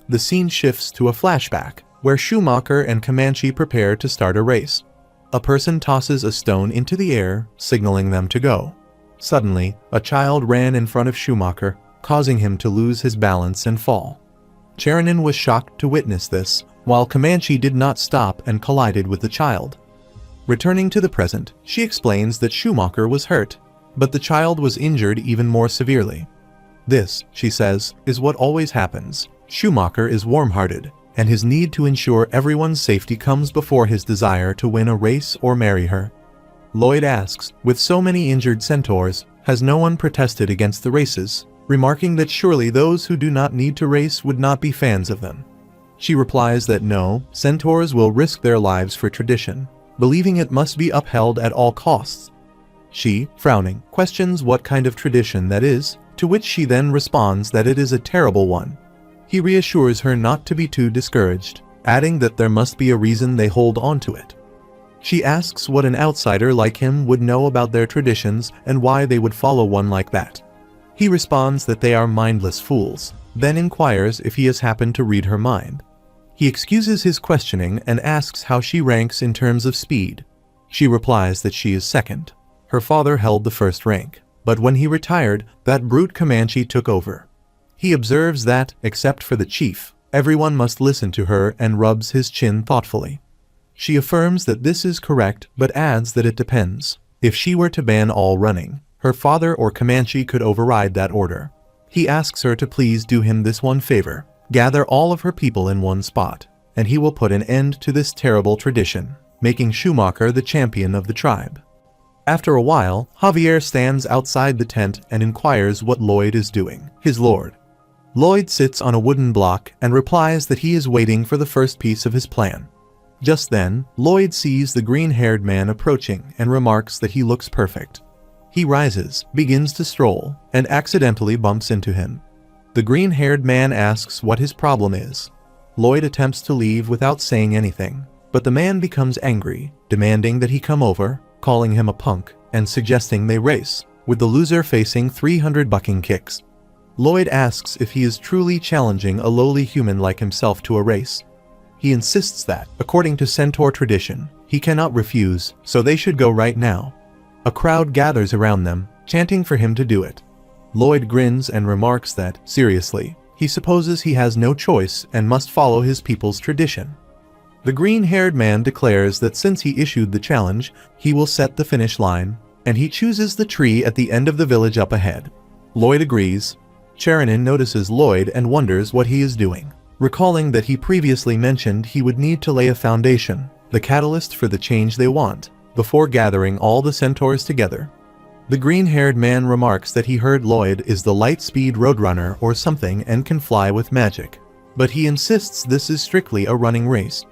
[SPEAKER 1] The scene shifts to a flashback, where Schumacher and Comanche prepare to start a race. A person tosses a stone into the air, signaling them to go. Suddenly, a child ran in front of Schumacher, causing him to lose his balance and fall. Chernin was shocked to witness this, while Comanche did not stop and collided with the child. Returning to the present, she explains that Schumacher was hurt, but the child was injured even more severely. This, she says, is what always happens. Schumacher is warm-hearted, and his need to ensure everyone's safety comes before his desire to win a race or marry her. Lloyd asks, with so many injured centaurs, has no one protested against the races, remarking that surely those who do not need to race would not be fans of them. She replies that no, centaurs will risk their lives for tradition, believing it must be upheld at all costs. She, frowning, questions what kind of tradition that is, to which she then responds that it is a terrible one. He reassures her not to be too discouraged, adding that there must be a reason they hold on to it. She asks what an outsider like him would know about their traditions and why they would follow one like that. He responds that they are mindless fools, then inquires if he has happened to read her mind. He excuses his questioning and asks how she ranks in terms of speed. She replies that she is second. Her father held the first rank, but when he retired, that brute Comanche took over. He observes that, except for the chief, everyone must listen to her and rubs his chin thoughtfully. She affirms that this is correct but adds that it depends. If she were to ban all running, her father or Comanche could override that order. He asks her to please do him this one favor: gather all of her people in one spot, and he will put an end to this terrible tradition, making Schumacher the champion of the tribe. After a while, Javier stands outside the tent and inquires what Lloyd is doing, his lord. Lloyd sits on a wooden block and replies that he is waiting for the first piece of his plan. Just then, Lloyd sees the green-haired man approaching and remarks that he looks perfect. He rises, begins to stroll, and accidentally bumps into him. The green-haired man asks what his problem is. Lloyd attempts to leave without saying anything, but the man becomes angry, demanding that he come over, calling him a punk, and suggesting they race, with the loser facing 300 bucking kicks. Lloyd asks if he is truly challenging a lowly human like himself to a race. He insists that, according to Centaur tradition, he cannot refuse, so they should go right now. A crowd gathers around them, chanting for him to do it. Lloyd grins and remarks that, seriously, he supposes he has no choice and must follow his people's tradition. The green-haired man declares that since he issued the challenge, he will set the finish line, and he chooses the tree at the end of the village up ahead. Lloyd agrees. Cheranin notices Lloyd and wonders what he is doing, recalling that he previously mentioned he would need to lay a foundation, the catalyst for the change they want, before gathering all the centaurs together. The green-haired man remarks that he heard Lloyd is the Lightspeed Roadrunner or something and can fly with magic, but he insists this is strictly a running race.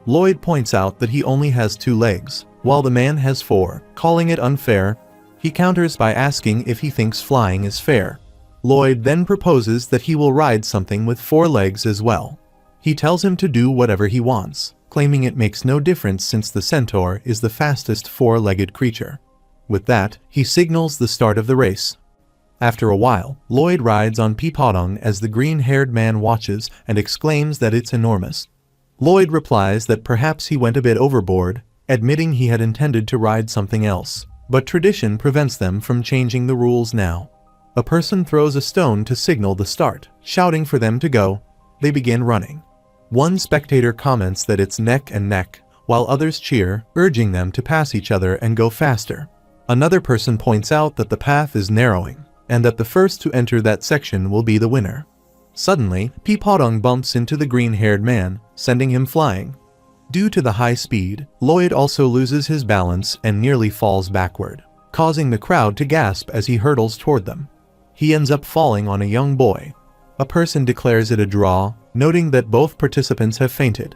[SPEAKER 1] Lloyd points out that he only has 2 legs, while the man has 4, calling it unfair. He counters by asking if he thinks flying is fair. Lloyd then proposes that he will ride something with 4 legs as well. He tells him to do whatever he wants, claiming it makes no difference since the centaur is the fastest 4-legged creature. With that, he signals the start of the race. After a while, Lloyd rides on Peepodong as the green-haired man watches and exclaims that it's enormous. Lloyd replies that perhaps he went a bit overboard, admitting he had intended to ride something else, but tradition prevents them from changing the rules now. A person throws a stone to signal the start, shouting for them to go. They begin running. One spectator comments that it's neck and neck, while others cheer, urging them to pass each other and go faster. Another person points out that the path is narrowing, and that the first to enter that section will be the winner. Suddenly, Peepodong bumps into the green-haired man, sending him flying. Due to the high speed, Lloyd also loses his balance and nearly falls backward, causing the crowd to gasp as he hurtles toward them. He ends up falling on a young boy. A person declares it a draw, noting that both participants have fainted.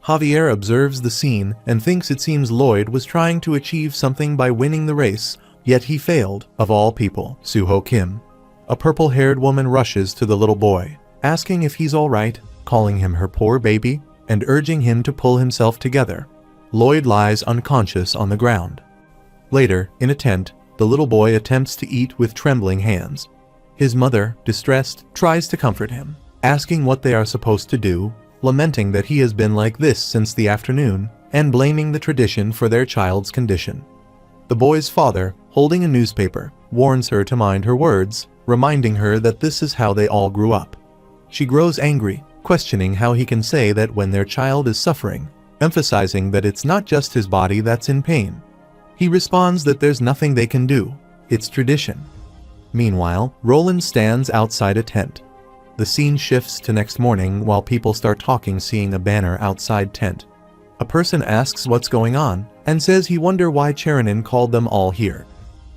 [SPEAKER 1] Javier observes the scene and thinks it seems Lloyd was trying to achieve something by winning the race, yet he failed, of all people, Suho Kim. A purple-haired woman rushes to the little boy, asking if he's all right, calling him her poor baby, and urging him to pull himself together. Lloyd lies unconscious on the ground. Later, in a tent, the little boy attempts to eat with trembling hands. His mother, distressed, tries to comfort him, asking what they are supposed to do, lamenting that he has been like this since the afternoon, and blaming the tradition for their child's condition. The boy's father, holding a newspaper, warns her to mind her words, reminding her that this is how they all grew up. She grows angry, questioning how he can say that when their child is suffering, emphasizing that it's not just his body that's in pain. He responds that there's nothing they can do, it's tradition. Meanwhile, Roland stands outside a tent. The scene shifts to next morning while people start talking, seeing a banner outside tent. A person asks what's going on, and says he wonder why Cheranin called them all here.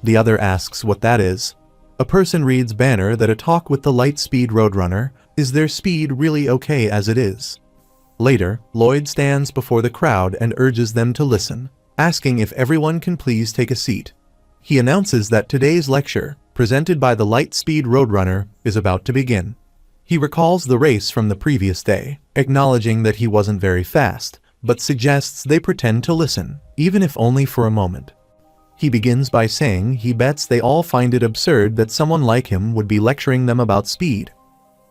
[SPEAKER 1] The other asks what that is. A person reads banner that a talk with the Lightspeed Roadrunner, is their speed really okay as it is? Later, Lloyd stands before the crowd and urges them to listen, asking if everyone can please take a seat. He announces that today's lecture, presented by the Lightspeed Roadrunner, is about to begin. He recalls the race from the previous day, acknowledging that he wasn't very fast, but suggests they pretend to listen, even if only for a moment. He begins by saying he bets they all find it absurd that someone like him would be lecturing them about speed.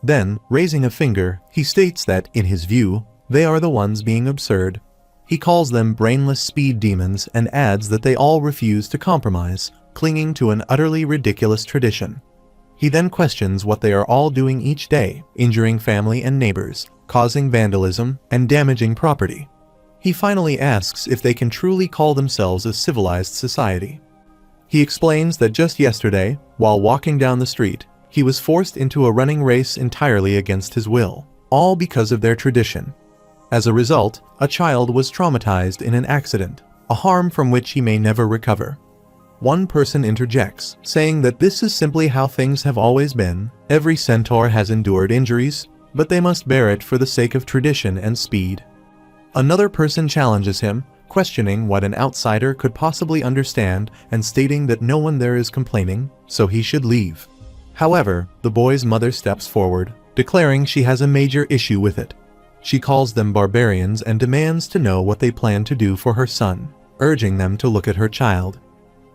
[SPEAKER 1] Then, raising a finger, he states that, in his view, they are the ones being absurd. He calls them brainless speed demons and adds that they all refuse to compromise, clinging to an utterly ridiculous tradition. He then questions what they are all doing each day, injuring family and neighbors, causing vandalism, and damaging property. He finally asks if they can truly call themselves a civilized society. He explains that just yesterday, while walking down the street, he was forced into a running race entirely against his will, all because of their tradition. As a result, a child was traumatized in an accident, a harm from which he may never recover. One person interjects, saying that this is simply how things have always been. Every centaur has endured injuries, but they must bear it for the sake of tradition and speed. Another person challenges him, questioning what an outsider could possibly understand and stating that no one there is complaining, so he should leave. However, the boy's mother steps forward, declaring she has a major issue with it. She calls them barbarians and demands to know what they plan to do for her son, urging them to look at her child.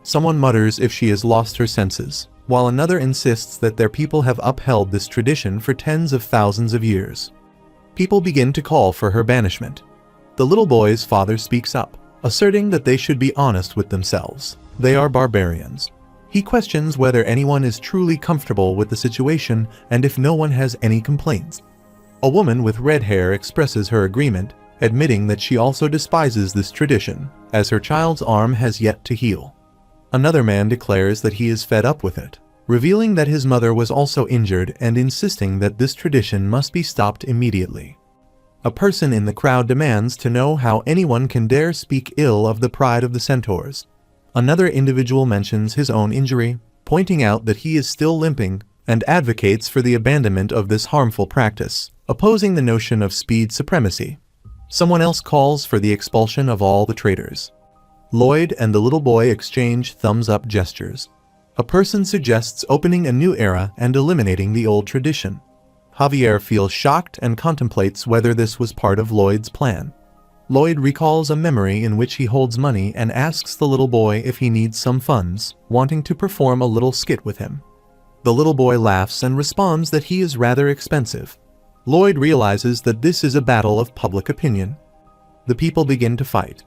[SPEAKER 1] Someone mutters if she has lost her senses, while another insists that their people have upheld this tradition for tens of thousands of years. People begin to call for her banishment. The little boy's father speaks up, asserting that they should be honest with themselves. They are barbarians. He questions whether anyone is truly comfortable with the situation and if no one has any complaints. A woman with red hair expresses her agreement, admitting that she also despises this tradition, as her child's arm has yet to heal. Another man declares that he is fed up with it, revealing that his mother was also injured and insisting that this tradition must be stopped immediately. A person in the crowd demands to know how anyone can dare speak ill of the pride of the centaurs. Another individual mentions his own injury, pointing out that he is still limping, and advocates for the abandonment of this harmful practice, opposing the notion of speed supremacy. Someone else calls for the expulsion of all the traitors. Lloyd and the little boy exchange thumbs-up gestures. A person suggests opening a new era and eliminating the old tradition. Javier feels shocked and contemplates whether this was part of Lloyd's plan. Lloyd recalls a memory in which he holds money and asks the little boy if he needs some funds, wanting to perform a little skit with him. The little boy laughs and responds that he is rather expensive. Lloyd realizes that this is a battle of public opinion. The people begin to fight.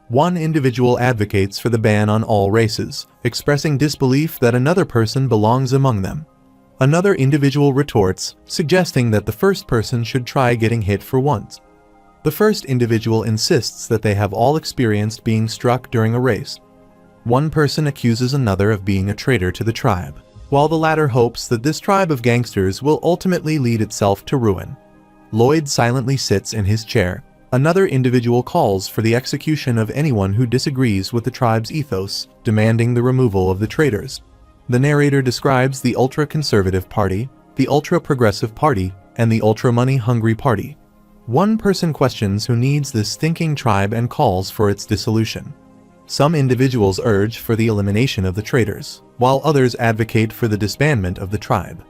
[SPEAKER 1] One individual advocates for the ban on all races, expressing disbelief that another person belongs among them. Another individual retorts, suggesting that the first person should try getting hit for once. The first individual insists that they have all experienced being struck during a race. One person accuses another of being a traitor to the tribe, while the latter hopes that this tribe of gangsters will ultimately lead itself to ruin. Lloyd silently sits in his chair. Another individual calls for the execution of anyone who disagrees with the tribe's ethos, demanding the removal of the traitors. The narrator describes the ultra-conservative party, the ultra-progressive party, and the ultra-money-hungry party. One person questions who needs this stinking tribe and calls for its dissolution. Some individuals urge for the elimination of the traitors, while others advocate for the disbandment of the tribe.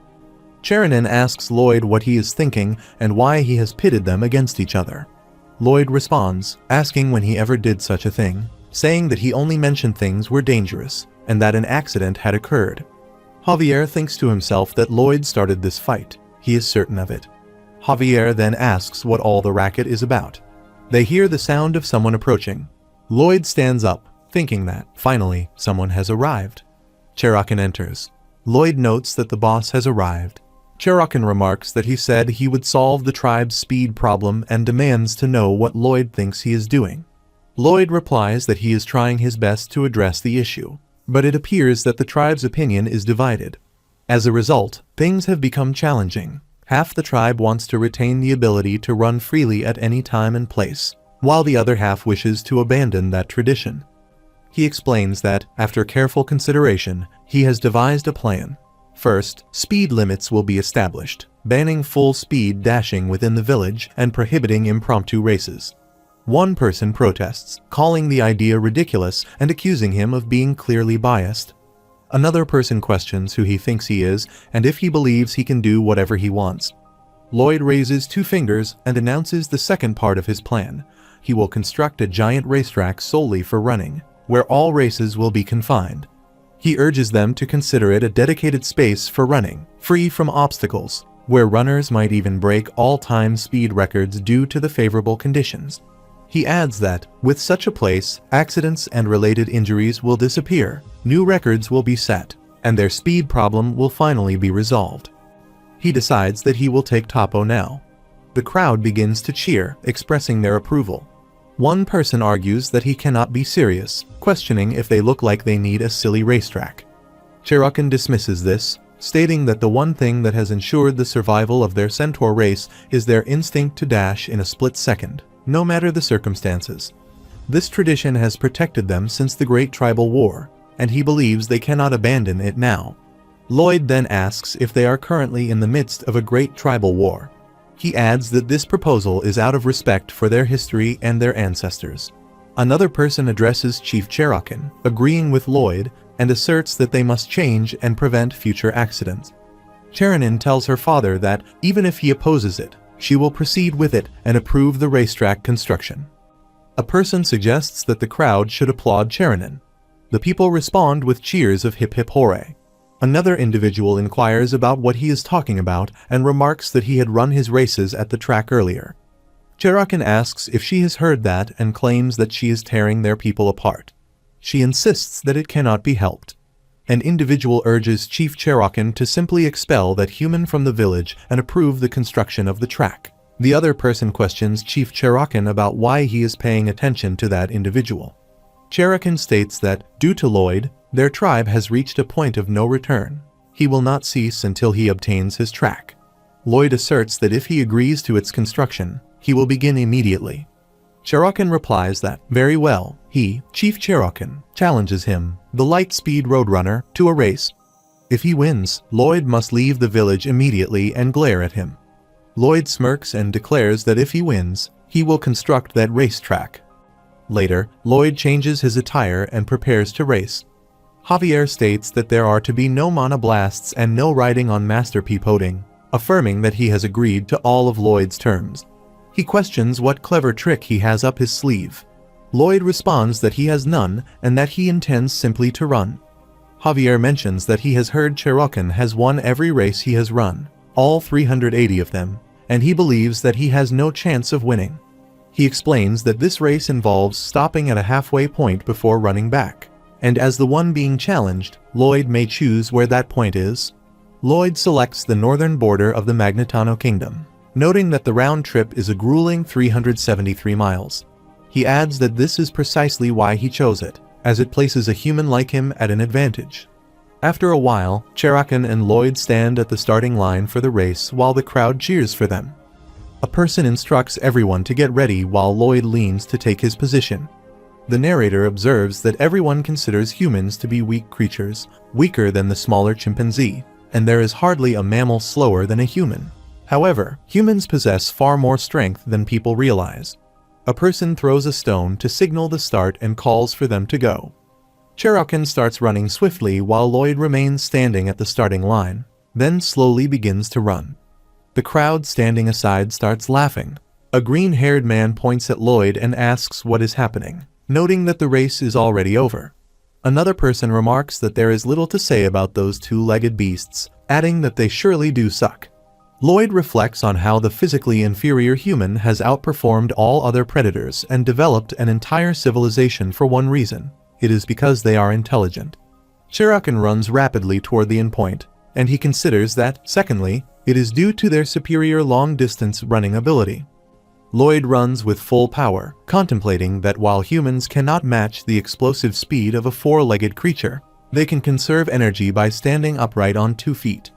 [SPEAKER 1] Cherinin asks Lloyd what he is thinking and why he has pitted them against each other. Lloyd responds, asking when he ever did such a thing, saying that he only mentioned things were dangerous, and that an accident had occurred. Javier thinks to himself that Lloyd started this fight. He is certain of it. Javier then asks what all the racket is about. They hear the sound of someone approaching. Lloyd stands up, thinking that, finally, someone has arrived. Cherokee enters. Lloyd notes that the boss has arrived. Cherokee remarks that he said he would solve the tribe's speed problem and demands to know what Lloyd thinks he is doing. Lloyd replies that he is trying his best to address the issue, but it appears that the tribe's opinion is divided. As a result, things have become challenging. Half the tribe wants to retain the ability to run freely at any time and place, while the other half wishes to abandon that tradition. He explains that, after careful consideration, he has devised a plan. First, speed limits will be established, banning full-speed dashing within the village and prohibiting impromptu races. One person protests, calling the idea ridiculous and accusing him of being clearly biased. Another person questions who he thinks he is and if he believes he can do whatever he wants. Lloyd raises 2 fingers and announces the second part of his plan. He will construct a giant racetrack solely for running, where all races will be confined. He urges them to consider it a dedicated space for running, free from obstacles, where runners might even break all-time speed records due to the favorable conditions. He adds that, with such a place, accidents and related injuries will disappear, new records will be set, and their speed problem will finally be resolved. He decides that he will take Topo now. The crowd begins to cheer, expressing their approval. One person argues that he cannot be serious, questioning if they look like they need a silly racetrack. Cherokee dismisses this, stating that the one thing that has ensured the survival of their Centaur race is their instinct to dash in a split second, no matter the circumstances. This tradition has protected them since the Great Tribal War, and he believes they cannot abandon it now. Lloyd then asks if they are currently in the midst of a Great Tribal War. He adds that this proposal is out of respect for their history and their ancestors. Another person addresses Chief Cherokee, agreeing with Lloyd, and asserts that they must change and prevent future accidents. Cherokee tells her father that, even if he opposes it, she will proceed with it and approve the racetrack construction. A person suggests that the crowd should applaud Cherokee. The people respond with cheers of hip hip hooray. Another individual inquires about what he is talking about and remarks that he had run his races at the track earlier. Cherokee asks if she has heard that and claims that she is tearing their people apart. She insists that it cannot be helped. An individual urges Chief Cherokee to simply expel that human from the village and approve the construction of the track. The other person questions Chief Cherokee about why he is paying attention to that individual. Cherokee states that, due to Lloyd, their tribe has reached a point of no return. He will not cease until he obtains his track. Lloyd asserts that if he agrees to its construction, he will begin immediately. Cherokee replies that, very well, he, Chief Cherokee, challenges him, the light-speed roadrunner, to a race. If he wins, Lloyd must leave the village immediately and glare at him. Lloyd smirks and declares that if he wins, he will construct that racetrack. Later, Lloyd changes his attire and prepares to race. Javier states that there are to be no monoblasts and no riding on Master Peapoding, affirming that he has agreed to all of Lloyd's terms. He questions what clever trick he has up his sleeve. Lloyd responds that he has none and that he intends simply to run. Javier mentions that he has heard Cherokee has won every race he has run, all 380 of them, and he believes that he has no chance of winning. He explains that this race involves stopping at a halfway point before running back, and as the one being challenged, Lloyd may choose where that point is. Lloyd selects the northern border of the Magnetano Kingdom, noting that the round trip is a grueling 373 miles. He adds that this is precisely why he chose it, as it places a human like him at an advantage. After a while, Cherokee and Lloyd stand at the starting line for the race while the crowd cheers for them. A person instructs everyone to get ready while Lloyd leans to take his position. The narrator observes that everyone considers humans to be weak creatures, weaker than the smaller chimpanzee, and there is hardly a mammal slower than a human. However, humans possess far more strength than people realize. A person throws a stone to signal the start and calls for them to go. Cherokee starts running swiftly while Lloyd remains standing at the starting line, then slowly begins to run. The crowd standing aside starts laughing. A green-haired man points at Lloyd and asks what is happening, noting that the race is already over. Another person remarks that there is little to say about those two-legged beasts, adding that they surely do suck. Lloyd reflects on how the physically inferior human has outperformed all other predators and developed an entire civilization for one reason. It is because they are intelligent. Cherokee runs rapidly toward the endpoint, and he considers that, secondly, it is due to their superior long-distance running ability. Lloyd runs with full power, contemplating that while humans cannot match the explosive speed of a four-legged creature, they can conserve energy by standing upright on 2 feet.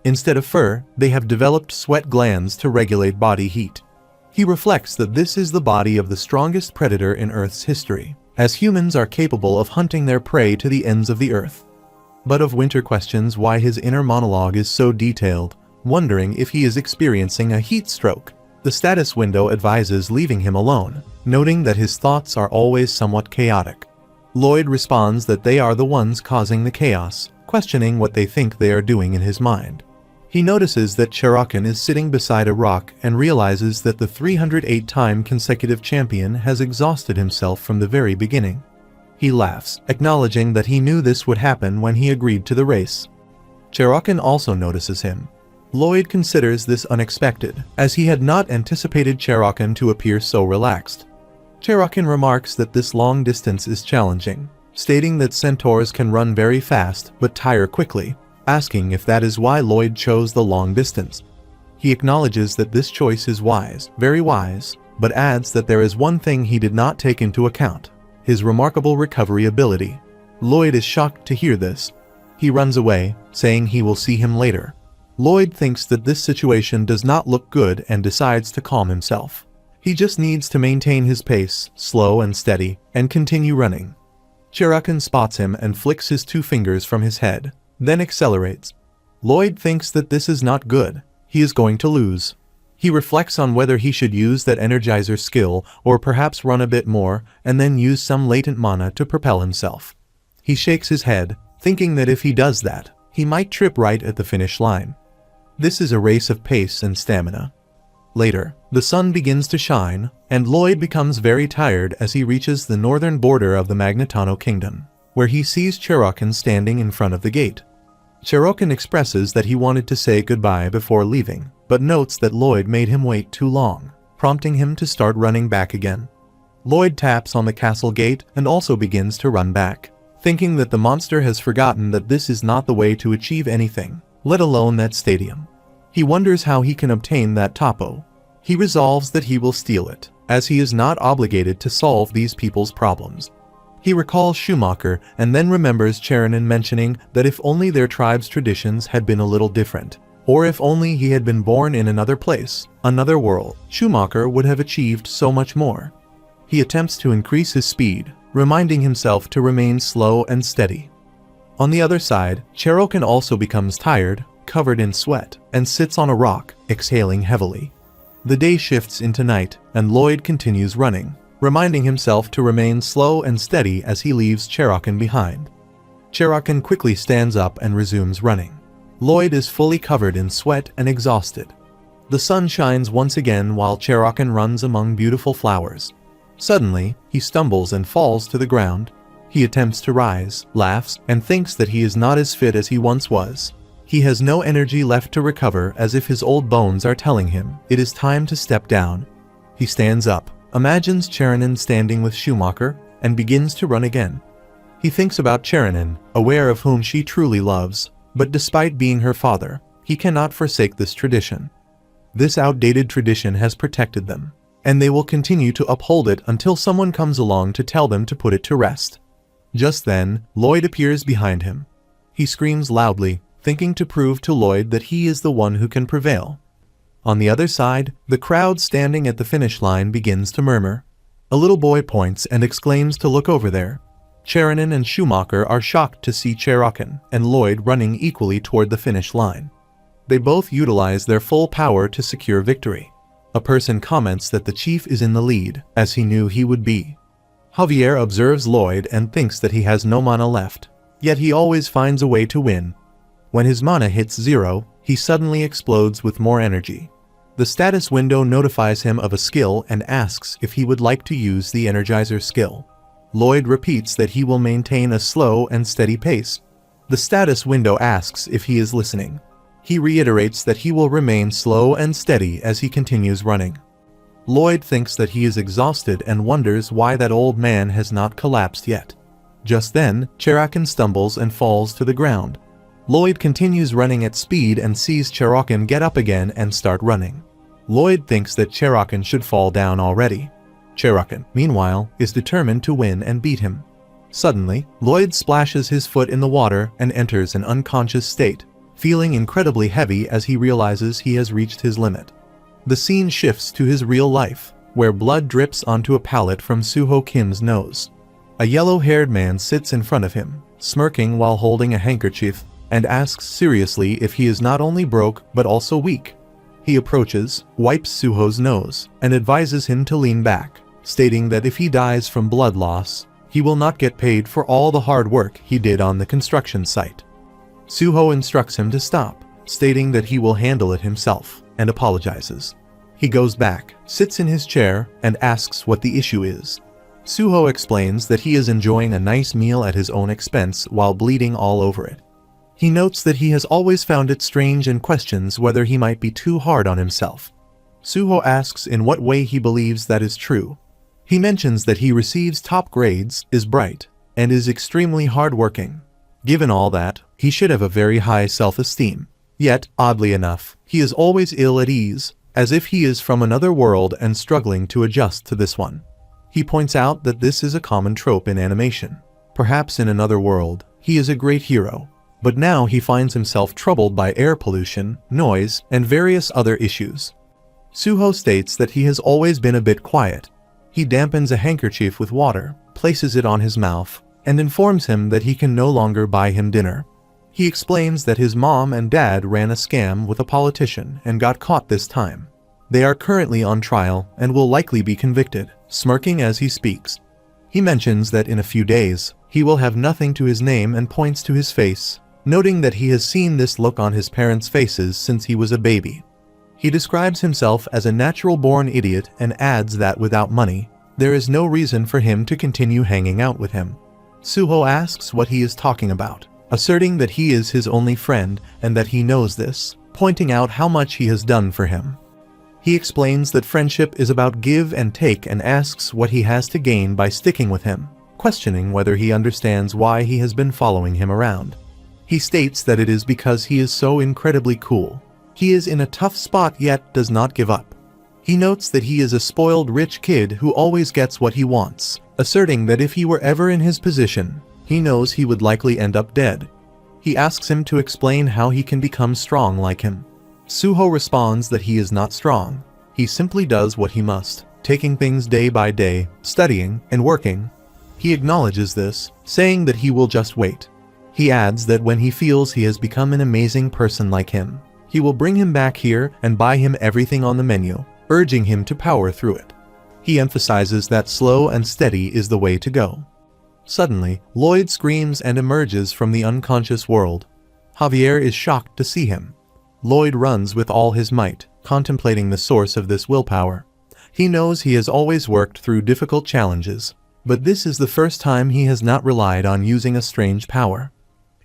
[SPEAKER 1] Instead of fur, they have developed sweat glands to regulate body heat. He reflects that this is the body of the strongest predator in Earth's history, as humans are capable of hunting their prey to the ends of the Earth. But of Winter questions why his inner monologue is so detailed, wondering if he is experiencing a heat stroke. The status window advises leaving him alone, noting that his thoughts are always somewhat chaotic. Lloyd responds that they are the ones causing the chaos, questioning what they think they are doing in his mind. He notices that Cherokon is sitting beside a rock and realizes that the 308-time consecutive champion has exhausted himself from the very beginning. He laughs, acknowledging that he knew this would happen when he agreed to the race. Cherokon also notices him. Lloyd considers this unexpected, as he had not anticipated Cherokon to appear so relaxed. Cherokon remarks that this long distance is challenging, stating that centaurs can run very fast but tire quickly, asking if that is why Lloyd chose the long distance. He acknowledges that this choice is wise, very wise, but adds that there is one thing he did not take into account: his remarkable recovery ability. Lloyd is shocked to hear this. He runs away, saying he will see him later. Lloyd thinks that this situation does not look good and decides to calm himself. He just needs to maintain his pace, slow and steady, and continue running. Cherokon spots him and flicks his 2 fingers from his head, then accelerates. Lloyd thinks that this is not good. He is going to lose. He reflects on whether he should use that Energizer skill or perhaps run a bit more and then use some latent mana to propel himself. He shakes his head, thinking that if he does that, he might trip right at the finish line. This is a race of pace and stamina. Later, the sun begins to shine, and Lloyd becomes very tired as he reaches the northern border of the Magnetano Kingdom, where he sees Cherokon standing in front of the gate. Cherokon expresses that he wanted to say goodbye before leaving, but notes that Lloyd made him wait too long, prompting him to start running back again. Lloyd taps on the castle gate and also begins to run back, thinking that the monster has forgotten that this is not the way to achieve anything, let alone that stadium. He wonders how he can obtain that Tapo. He resolves that he will steal it, as he is not obligated to solve these people's problems. He recalls Schumacher and then remembers Cherokon mentioning that if only their tribe's traditions had been a little different, or if only he had been born in another place, another world, Schumacher would have achieved so much more. He attempts to increase his speed, reminding himself to remain slow and steady. On the other side, Cherokon also becomes tired, covered in sweat, and sits on a rock, exhaling heavily. The day shifts into night, and Lloyd continues running, reminding himself to remain slow and steady as he leaves Cherokon behind. Cherokon quickly stands up and resumes running. Lloyd is fully covered in sweat and exhausted. The sun shines once again while Cherokon runs among beautiful flowers. Suddenly, he stumbles and falls to the ground. He attempts to rise, laughs, and thinks that he is not as fit as he once was. He has no energy left to recover, as if his old bones are telling him it is time to step down. He stands up, imagines Cherokon standing with Schumacher, and begins to run again. He thinks about Cherokon, aware of whom she truly loves, but despite being her father, he cannot forsake this tradition. This outdated tradition has protected them, and they will continue to uphold it until someone comes along to tell them to put it to rest. Just then, Lloyd appears behind him. He screams loudly, thinking to prove to Lloyd that he is the one who can prevail. On the other side, the crowd standing at the finish line begins to murmur. A little boy points and exclaims to look over there. Cherokon and Schumacher are shocked to see Cherokon and Lloyd running equally toward the finish line. They both utilize their full power to secure victory. A person comments that the chief is in the lead, as he knew he would be. Javier observes Lloyd and thinks that he has no mana left, yet he always finds a way to win. When his mana hits 0, he suddenly explodes with more energy. The status window notifies him of a skill and asks if he would like to use the Energizer skill. Lloyd repeats that he will maintain a slow and steady pace. The status window asks if he is listening. He reiterates that he will remain slow and steady as he continues running. Lloyd thinks that he is exhausted and wonders why that old man has not collapsed yet. Just then, Cherokon stumbles and falls to the ground. Lloyd continues running at speed and sees Cherokon get up again and start running. Lloyd thinks that Cherokon should fall down already. Cherokon, meanwhile, is determined to win and beat him. Suddenly, Lloyd splashes his foot in the water and enters an unconscious state, feeling incredibly heavy as he realizes he has reached his limit. The scene shifts to his real life, where blood drips onto a pallet from Suho Kim's nose. A yellow-haired man sits in front of him, smirking while holding a handkerchief, and asks seriously if he is not only broke but also weak. He approaches, wipes Suho's nose, and advises him to lean back, stating that if he dies from blood loss, he will not get paid for all the hard work he did on the construction site. Suho instructs him to stop, stating that he will handle it himself, and apologizes. He goes back, sits in his chair, and asks what the issue is. Suho explains that he is enjoying a nice meal at his own expense while bleeding all over it. He notes that he has always found it strange and questions whether he might be too hard on himself. Suho asks in what way he believes that is true. He mentions that he receives top grades, is bright, and is extremely hardworking. Given all that, he should have a very high self-esteem. Yet, oddly enough, he is always ill at ease, as if he is from another world and struggling to adjust to this one. He points out that this is a common trope in animation. Perhaps in another world, he is a great hero, but now he finds himself troubled by air pollution, noise, and various other issues. Suho states that he has always been a bit quiet. He dampens a handkerchief with water, places it on his mouth, and informs him that he can no longer buy him dinner. He explains that his mom and dad ran a scam with a politician and got caught this time. They are currently on trial and will likely be convicted, smirking as he speaks. He mentions that in a few days, he will have nothing to his name and points to his face, noting that he has seen this look on his parents' faces since he was a baby. He describes himself as a natural-born idiot and adds that without money, there is no reason for him to continue hanging out with him. Suho asks what he is talking about, asserting that he is his only friend and that he knows this, pointing out how much he has done for him. He explains that friendship is about give and take and asks what he has to gain by sticking with him, questioning whether he understands why he has been following him around. He states that it is because he is so incredibly cool. He is in a tough spot yet does not give up. He notes that he is a spoiled rich kid who always gets what he wants, asserting that if he were ever in his position, he knows he would likely end up dead. He asks him to explain how he can become strong like him. Suho responds that he is not strong. He simply does what he must, taking things day by day, studying and working. He acknowledges this, saying that he will just wait. He adds that when he feels he has become an amazing person like him, he will bring him back here and buy him everything on the menu, urging him to power through it. He emphasizes that slow and steady is the way to go. Suddenly, Lloyd screams and emerges from the unconscious world. Javier is shocked to see him. Lloyd runs with all his might, contemplating the source of this willpower. He knows he has always worked through difficult challenges, but this is the first time he has not relied on using a strange power.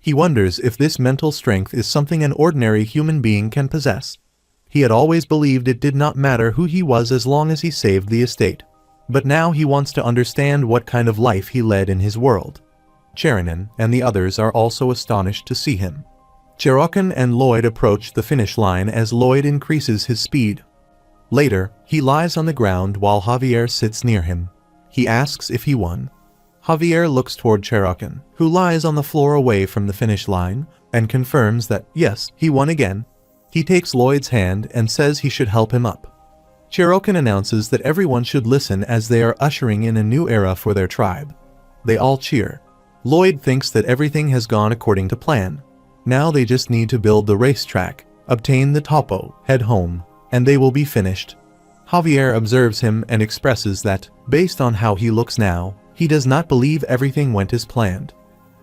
[SPEAKER 1] He wonders if this mental strength is something an ordinary human being can possess. He had always believed it did not matter who he was as long as he saved the estate. But now he wants to understand what kind of life he led in his world. Cherinin and the others are also astonished to see him. Cherokon and Lloyd approach the finish line as Lloyd increases his speed. Later, he lies on the ground while Javier sits near him. He asks if he won. Javier looks toward Cherokon, who lies on the floor away from the finish line, and confirms that, yes, he won again. He takes Lloyd's hand and says he should help him up. Cherokon announces that everyone should listen as they are ushering in a new era for their tribe. They all cheer. Lloyd thinks that everything has gone according to plan. Now they just need to build the racetrack, obtain the topo, head home, and they will be finished. Javier observes him and expresses that, based on how he looks now, he does not believe everything went as planned.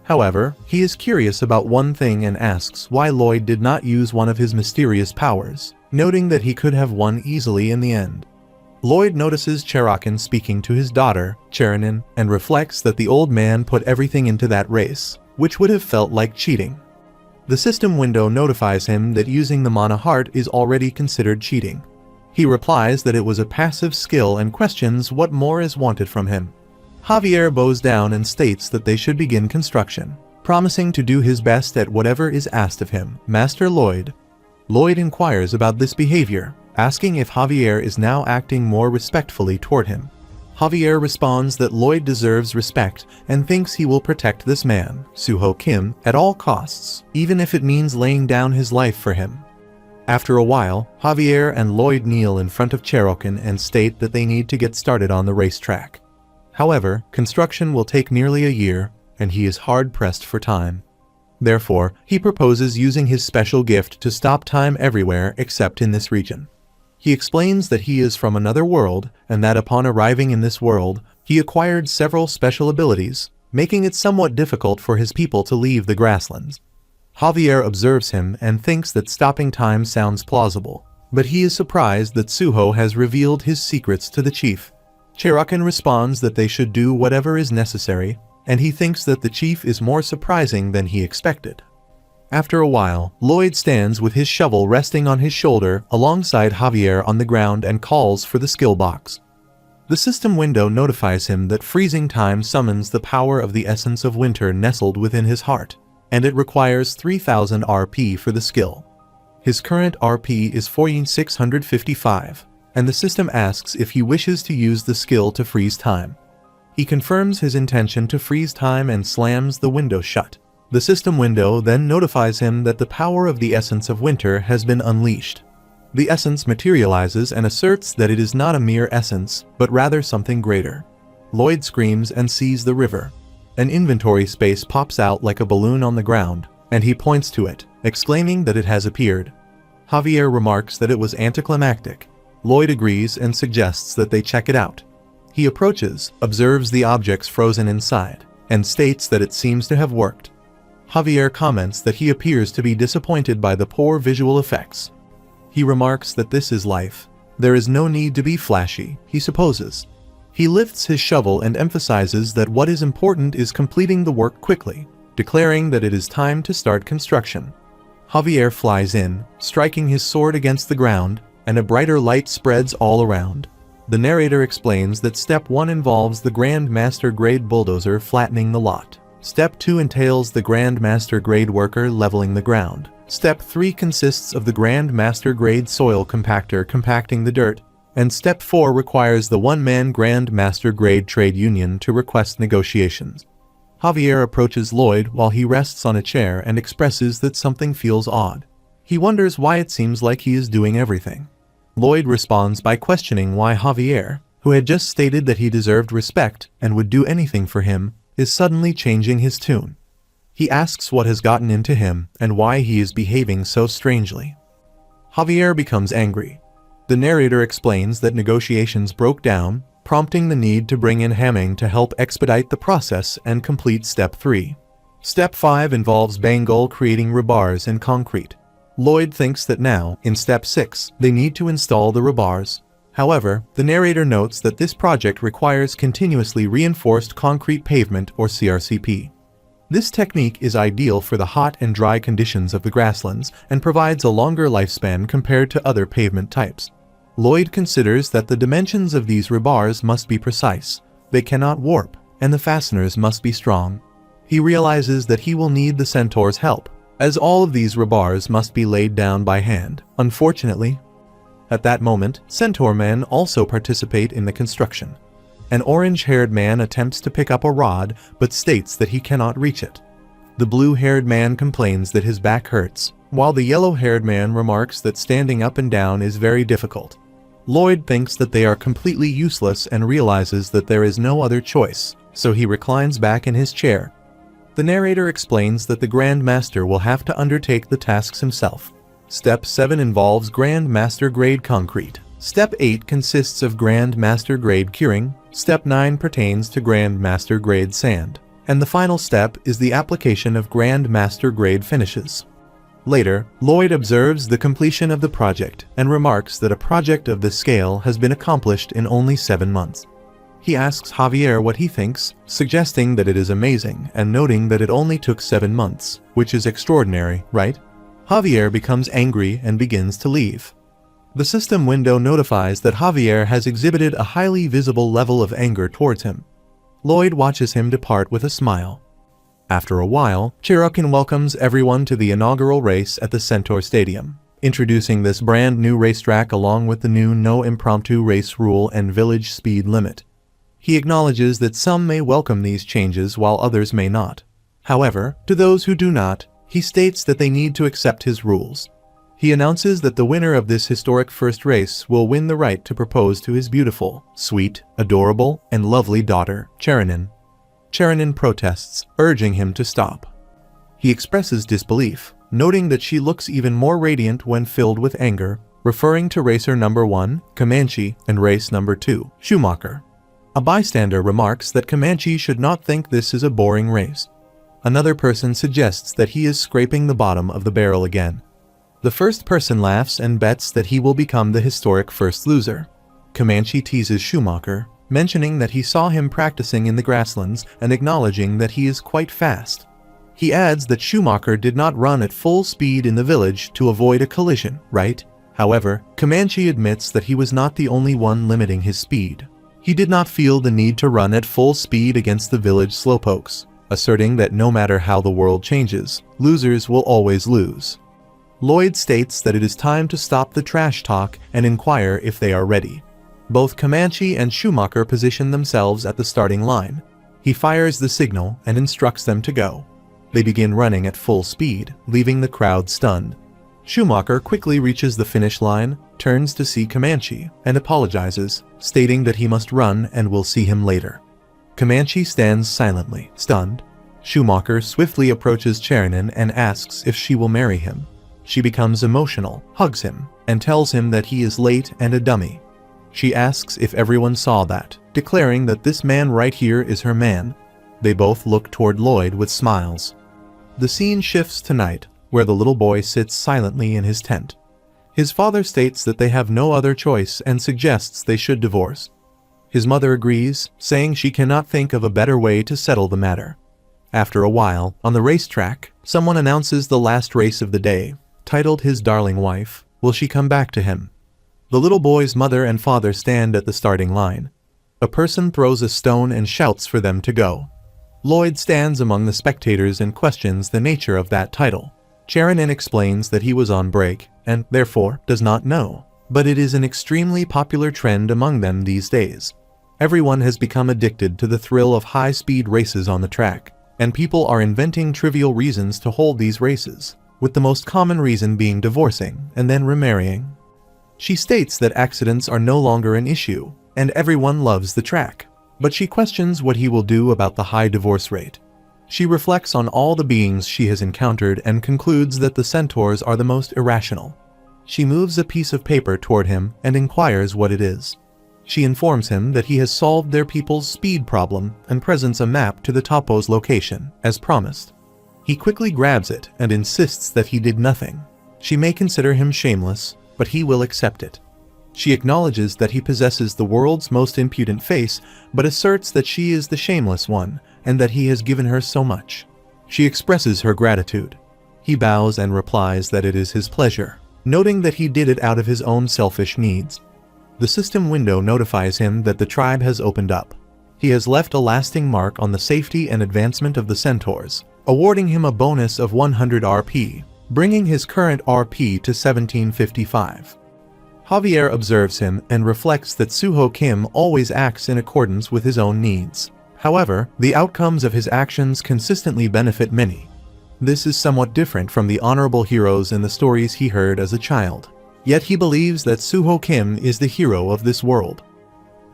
[SPEAKER 1] However, he is curious about one thing and asks why Lloyd did not use one of his mysterious powers, noting that he could have won easily in the end. Lloyd notices Cherokon speaking to his daughter, Cherinin, and reflects that the old man put everything into that race, which would have felt like cheating. The system window notifies him that using the mana heart is already considered cheating. He replies that it was a passive skill and questions what more is wanted from him. Javier bows down and states that they should begin construction, promising to do his best at whatever is asked of him. Master Lloyd. Lloyd inquires about this behavior, asking if Javier is now acting more respectfully toward him. Javier responds that Lloyd deserves respect and thinks he will protect this man, Suho Kim, at all costs, even if it means laying down his life for him. After a while, Javier and Lloyd kneel in front of Cherokon and state that they need to get started on the racetrack. However, construction will take nearly a year, and he is hard-pressed for time. Therefore, he proposes using his special gift to stop time everywhere except in this region. He explains that he is from another world, and that upon arriving in this world, he acquired several special abilities, making it somewhat difficult for his people to leave the grasslands. Javier observes him and thinks that stopping time sounds plausible, but he is surprised that Suho has revealed his secrets to the chief. Cherokee responds that they should do whatever is necessary, and he thinks that the chief is more surprising than he expected. After a while, Lloyd stands with his shovel resting on his shoulder alongside Javier on the ground and calls for the skill box. The system window notifies him that freezing time summons the power of the essence of winter nestled within his heart, and it requires 3000 RP for the skill. His current RP is 4655, and the system asks if he wishes to use the skill to freeze time. He confirms his intention to freeze time and slams the window shut. The system window then notifies him that the power of the essence of winter has been unleashed. The essence materializes and asserts that it is not a mere essence, but rather something greater. Lloyd screams and sees the river. An inventory space pops out like a balloon on the ground, and he points to it, exclaiming that it has appeared. Javier remarks that it was anticlimactic. Lloyd agrees and suggests that they check it out. He approaches, observes the objects frozen inside, and states that it seems to have worked. Javier comments that he appears to be disappointed by the poor visual effects. He remarks that this is life. There is no need to be flashy, he supposes. He lifts his shovel and emphasizes that what is important is completing the work quickly, declaring that it is time to start construction. Javier flies in, striking his sword against the ground, and a brighter light spreads all around. The narrator explains that Step 1 involves the Grand Master Grade bulldozer flattening the lot. Step 2 entails the Grand Master Grade worker leveling the ground. Step 3 consists of the Grand Master Grade soil compactor compacting the dirt, and Step 4 requires the one-man Grand Master Grade trade union to request negotiations. Javier approaches Lloyd while he rests on a chair and expresses that something feels odd. He wonders why it seems like he is doing everything. Lloyd responds by questioning why Javier, who had just stated that he deserved respect and would do anything for him, is suddenly changing his tune. He asks what has gotten into him and why he is behaving so strangely. Javier becomes angry. The narrator explains that negotiations broke down, prompting the need to bring in Hamming to help expedite the process and complete Step 3. Step 5 involves Bangle creating rebars in concrete. Lloyd thinks that now, in Step 6, they need to install the rebars. However, the narrator notes that this project requires continuously reinforced concrete pavement or CRCP. This technique is ideal for the hot and dry conditions of the grasslands and provides a longer lifespan compared to other pavement types. Lloyd considers that the dimensions of these rebars must be precise, they cannot warp, and the fasteners must be strong. He realizes that he will need the Centaur's help, as all of these rebars must be laid down by hand. Unfortunately, at that moment, Centaur men also participate in the construction. An orange-haired man attempts to pick up a rod, but states that he cannot reach it. The blue-haired man complains that his back hurts, while the yellow-haired man remarks that standing up and down is very difficult. Lloyd thinks that they are completely useless and realizes that there is no other choice, so he reclines back in his chair. The narrator explains that the Grand Master will have to undertake the tasks himself. Step 7 involves Grand Master Grade concrete. Step 8 consists of Grand Master Grade curing. Step 9 pertains to Grand Master Grade sand. And the final step is the application of Grand Master Grade finishes. Later, Lloyd observes the completion of the project and remarks that a project of this scale has been accomplished in only 7 months. He asks Javier what he thinks, suggesting that it is amazing and noting that it only took 7 months, which is extraordinary, right? Javier becomes angry and begins to leave. The system window notifies that Javier has exhibited a highly visible level of anger towards him. Lloyd watches him depart with a smile. After a while, Cherokee welcomes everyone to the inaugural race at the Centaur Stadium, introducing this brand new racetrack along with the new no impromptu race rule and village speed limit. He acknowledges that some may welcome these changes while others may not. However, to those who do not, he states that they need to accept his rules. He announces that the winner of this historic first race will win the right to propose to his beautiful, sweet, adorable, and lovely daughter, Cherokee. Cherokee protests, urging him to stop. He expresses disbelief, noting that she looks even more radiant when filled with anger, referring to racer number 1, Comanche, and race number 2, Schumacher. A bystander remarks that Comanche should not think this is a boring race. Another person suggests that he is scraping the bottom of the barrel again. The first person laughs and bets that he will become the historic first loser. Comanche teases Schumacher, mentioning that he saw him practicing in the grasslands and acknowledging that he is quite fast. He adds that Schumacher did not run at full speed in the village to avoid a collision, right? However, Comanche admits that he was not the only one limiting his speed. He did not feel the need to run at full speed against the village slowpokes, asserting that no matter how the world changes, losers will always lose. Lloyd states that it is time to stop the trash talk and inquire if they are ready. Both Comanche and Schumacher position themselves at the starting line. He fires the signal and instructs them to go. They begin running at full speed, leaving the crowd stunned. Schumacher quickly reaches the finish line, turns to see Comanche, and apologizes, stating that he must run and will see him later. Comanche stands silently, stunned. Schumacher swiftly approaches Chernin and asks if she will marry him. She becomes emotional, hugs him, and tells him that he is late and a dummy. She asks if everyone saw that, declaring that this man right here is her man. They both look toward Lloyd with smiles. The scene shifts to night, where the little boy sits silently in his tent. His father states that they have no other choice and suggests they should divorce. His mother agrees, saying she cannot think of a better way to settle the matter. After a while, on the racetrack, someone announces the last race of the day, titled His Darling Wife, Will She Come Back to Him? The little boy's mother and father stand at the starting line. A person throws a stone and shouts for them to go. Lloyd stands among the spectators and questions the nature of that title. Chernin explains that he was on break, and, therefore, does not know, but it is an extremely popular trend among them these days. Everyone has become addicted to the thrill of high-speed races on the track, and people are inventing trivial reasons to hold these races, with the most common reason being divorcing and then remarrying. She states that accidents are no longer an issue, and everyone loves the track, but she questions what he will do about the high divorce rate. She reflects on all the beings she has encountered and concludes that the centaurs are the most irrational. She moves a piece of paper toward him and inquires what it is. She informs him that he has solved their people's speed problem and presents a map to the Topo's location, as promised. He quickly grabs it and insists that he did nothing. She may consider him shameless, but he will accept it. She acknowledges that he possesses the world's most impudent face, but asserts that she is the shameless one, and that he has given her so much. She expresses her gratitude. He bows and replies that it is his pleasure, noting that he did it out of his own selfish needs. The system window notifies him that the tribe has opened up. He has left a lasting mark on the safety and advancement of the centaurs, awarding him a bonus of 100 RP, bringing his current RP to 1755. Javier observes him and reflects that Suho Kim always acts in accordance with his own needs. However, the outcomes of his actions consistently benefit many. This is somewhat different from the honorable heroes in the stories he heard as a child. Yet he believes that Suho Kim is the hero of this world.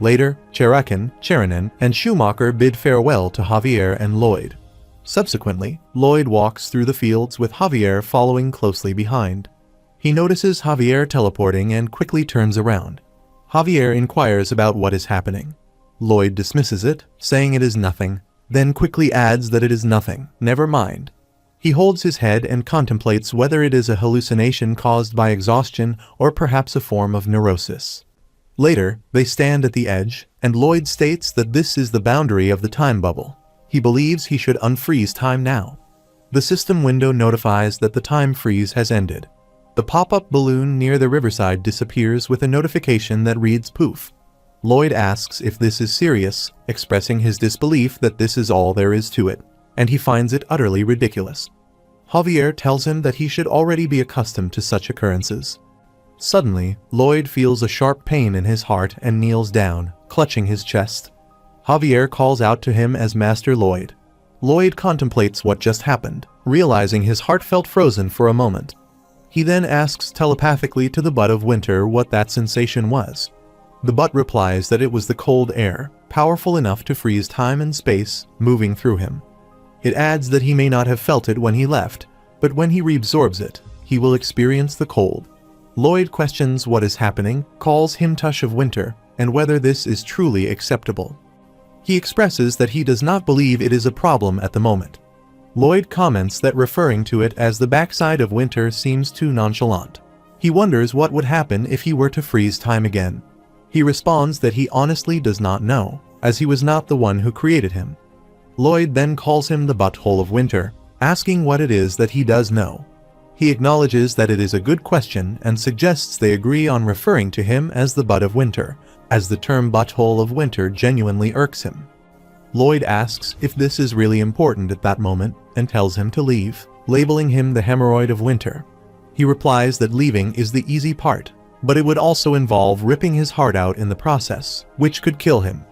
[SPEAKER 1] Later, Chernin, and Schumacher bid farewell to Javier and Lloyd. Subsequently, Lloyd walks through the fields with Javier following closely behind. He notices Javier teleporting and quickly turns around. Javier inquires about what is happening. Lloyd dismisses it, saying it is nothing, then quickly adds that it is nothing, never mind. He holds his head and contemplates whether it is a hallucination caused by exhaustion or perhaps a form of neurosis. Later, they stand at the edge, and Lloyd states that this is the boundary of the time bubble. He believes he should unfreeze time now. The system window notifies that the time freeze has ended. The pop-up balloon near the riverside disappears with a notification that reads poof. Lloyd asks if this is serious, expressing his disbelief that this is all there is to it, and he finds it utterly ridiculous. Javier tells him that he should already be accustomed to such occurrences. Suddenly, Lloyd feels a sharp pain in his heart and kneels down, clutching his chest. Javier calls out to him as Master Lloyd. Lloyd contemplates what just happened, realizing his heart felt frozen for a moment. He then asks telepathically to the butt of Winter what that sensation was. The butt replies that it was the cold air, powerful enough to freeze time and space, moving through him. It adds that he may not have felt it when he left, but when he reabsorbs it, he will experience the cold. Lloyd questions what is happening, calls him Tush of Winter, and whether this is truly acceptable. He expresses that he does not believe it is a problem at the moment. Lloyd comments that referring to it as the backside of winter seems too nonchalant. He wonders what would happen if he were to freeze time again. He responds that he honestly does not know, as he was not the one who created him. Lloyd then calls him the butthole of winter, asking what it is that he does know. He acknowledges that it is a good question and suggests they agree on referring to him as the butt of winter, as the term butthole of winter genuinely irks him. Lloyd asks if this is really important at that moment and tells him to leave, labeling him the hemorrhoid of winter. He replies that leaving is the easy part, but it would also involve ripping his heart out in the process, which could kill him.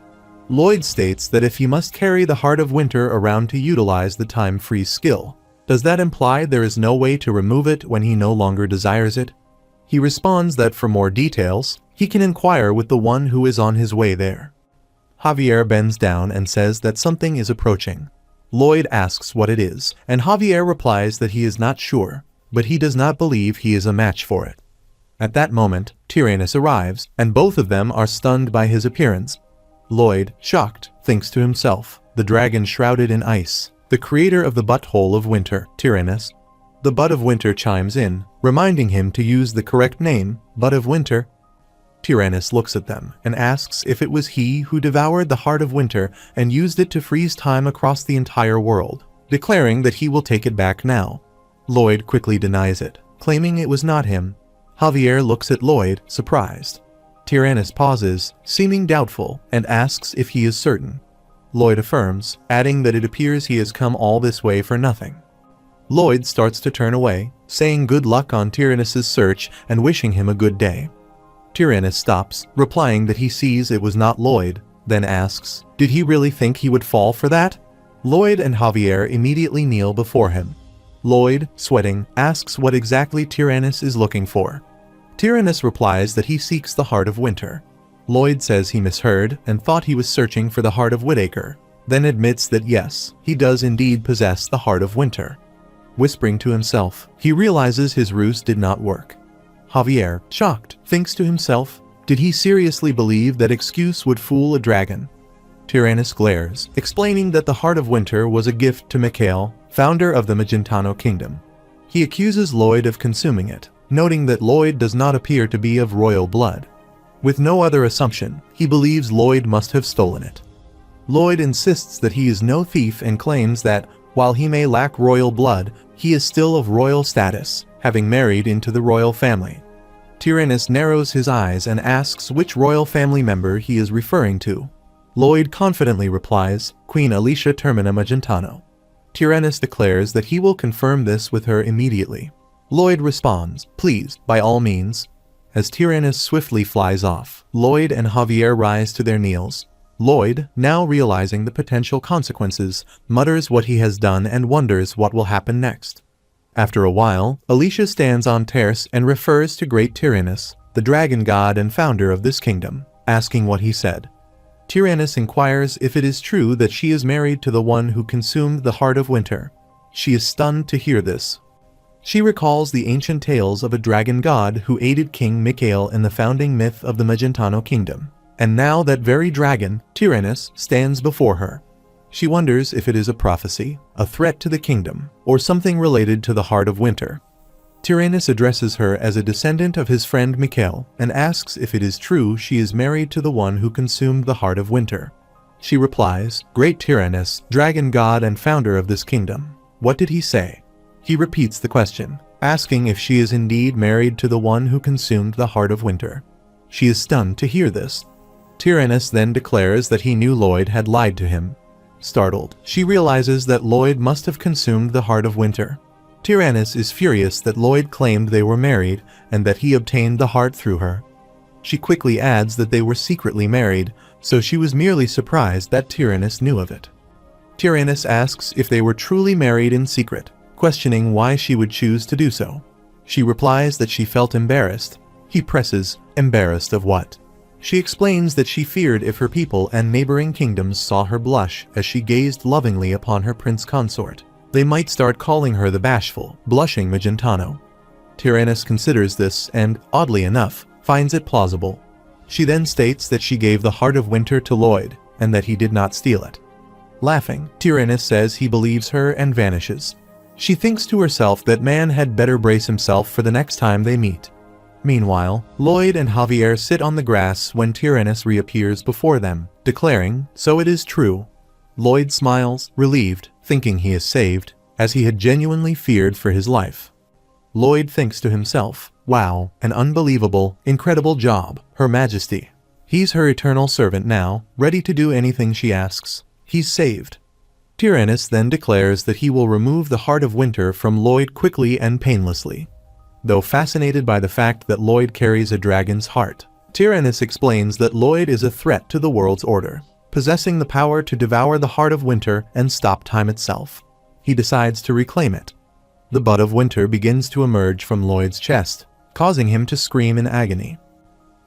[SPEAKER 1] Lloyd states that if he must carry the heart of winter around to utilize the time freeze skill, does that imply there is no way to remove it when he no longer desires it? He responds that for more details, he can inquire with the one who is on his way there. Javier bends down and says that something is approaching. Lloyd asks what it is, and Javier replies that he is not sure, but he does not believe he is a match for it. At that moment, Tyrannus arrives, and both of them are stunned by his appearance. Lloyd, shocked, thinks to himself, the dragon shrouded in ice, the creator of the butthole of winter, Tyrannus. The butt of winter chimes in, reminding him to use the correct name, butt of winter. Tyrannus looks at them and asks if it was he who devoured the heart of winter and used it to freeze time across the entire world, declaring that he will take it back now. Lloyd quickly denies it, claiming it was not him. Javier looks at Lloyd, surprised. Tyrannus pauses, seeming doubtful, and asks if he is certain. Lloyd affirms, adding that it appears he has come all this way for nothing. Lloyd starts to turn away, saying good luck on Tyrannus's search and wishing him a good day. Tyrannus stops, replying that he sees it was not Lloyd, then asks, did he really think he would fall for that? Lloyd and Javier immediately kneel before him. Lloyd, sweating, asks what exactly Tyrannus is looking for. Tyrannus replies that he seeks the heart of winter. Lloyd says he misheard and thought he was searching for the heart of Whitaker, then admits that yes, he does indeed possess the heart of winter. Whispering to himself, he realizes his ruse did not work. Javier, shocked, thinks to himself, did he seriously believe that excuse would fool a dragon? Tyrannus glares, explaining that the heart of winter was a gift to Mikhail, founder of the Magentano kingdom. He accuses Lloyd of consuming it, noting that Lloyd does not appear to be of royal blood. With no other assumption, he believes Lloyd must have stolen it. Lloyd insists that he is no thief and claims that, while he may lack royal blood, he is still of royal status, having married into the royal family. Tyrannus narrows his eyes and asks which royal family member he is referring to. Lloyd confidently replies, Queen Alicia Termina Magentano. Tyrannus declares that he will confirm this with her immediately. Lloyd responds, please, by all means. As Tyrannus swiftly flies off, Lloyd and Javier rise to their knees. Lloyd, now realizing the potential consequences, mutters what he has done and wonders what will happen next. After a while, Alicia stands on Terce and refers to great Tyrannus, the dragon god and founder of this kingdom, asking what he said. Tyrannus inquires if it is true that she is married to the one who consumed the heart of winter. She is stunned to hear this. She recalls the ancient tales of a dragon god who aided King Mikhail in the founding myth of the Magentano kingdom, and now that very dragon, Tyrannus, stands before her. She wonders if it is a prophecy, a threat to the kingdom, or something related to the heart of winter. Tyrannus addresses her as a descendant of his friend Mikhail and asks if it is true she is married to the one who consumed the heart of winter. She replies, Great Tyrannus, dragon god and founder of this kingdom. What did he say? He repeats the question, asking if she is indeed married to the one who consumed the heart of winter. She is stunned to hear this. Tyrannus then declares that he knew Lloyd had lied to him. Startled, she realizes that Lloyd must have consumed the heart of winter. Tyrannus is furious that Lloyd claimed they were married and that he obtained the heart through her. She quickly adds that they were secretly married, so she was merely surprised that Tyrannus knew of it. Tyrannus asks if they were truly married in secret, questioning why she would choose to do so. She replies that she felt embarrassed. He presses, embarrassed of what? She explains that she feared if her people and neighboring kingdoms saw her blush as she gazed lovingly upon her prince consort, they might start calling her the bashful, blushing Magentano. Tyrannus considers this and, oddly enough, finds it plausible. She then states that she gave the heart of winter to Lloyd, and that he did not steal it. Laughing, Tyrannus says he believes her and vanishes. She thinks to herself that man had better brace himself for the next time they meet. Meanwhile, Lloyd and Javier sit on the grass when Tyrannus reappears before them, declaring, "So it is true." Lloyd smiles, relieved, thinking he is saved, as he had genuinely feared for his life. Lloyd thinks to himself, "Wow, an unbelievable, incredible job, Her Majesty. He's her eternal servant now, ready to do anything she asks. He's saved." Tyrannus then declares that he will remove the Heart of Winter from Lloyd quickly and painlessly. Though fascinated by the fact that Lloyd carries a dragon's heart, Tyrannus explains that Lloyd is a threat to the world's order, possessing the power to devour the Heart of Winter and stop time itself. He decides to reclaim it. The bud of winter begins to emerge from Lloyd's chest, causing him to scream in agony.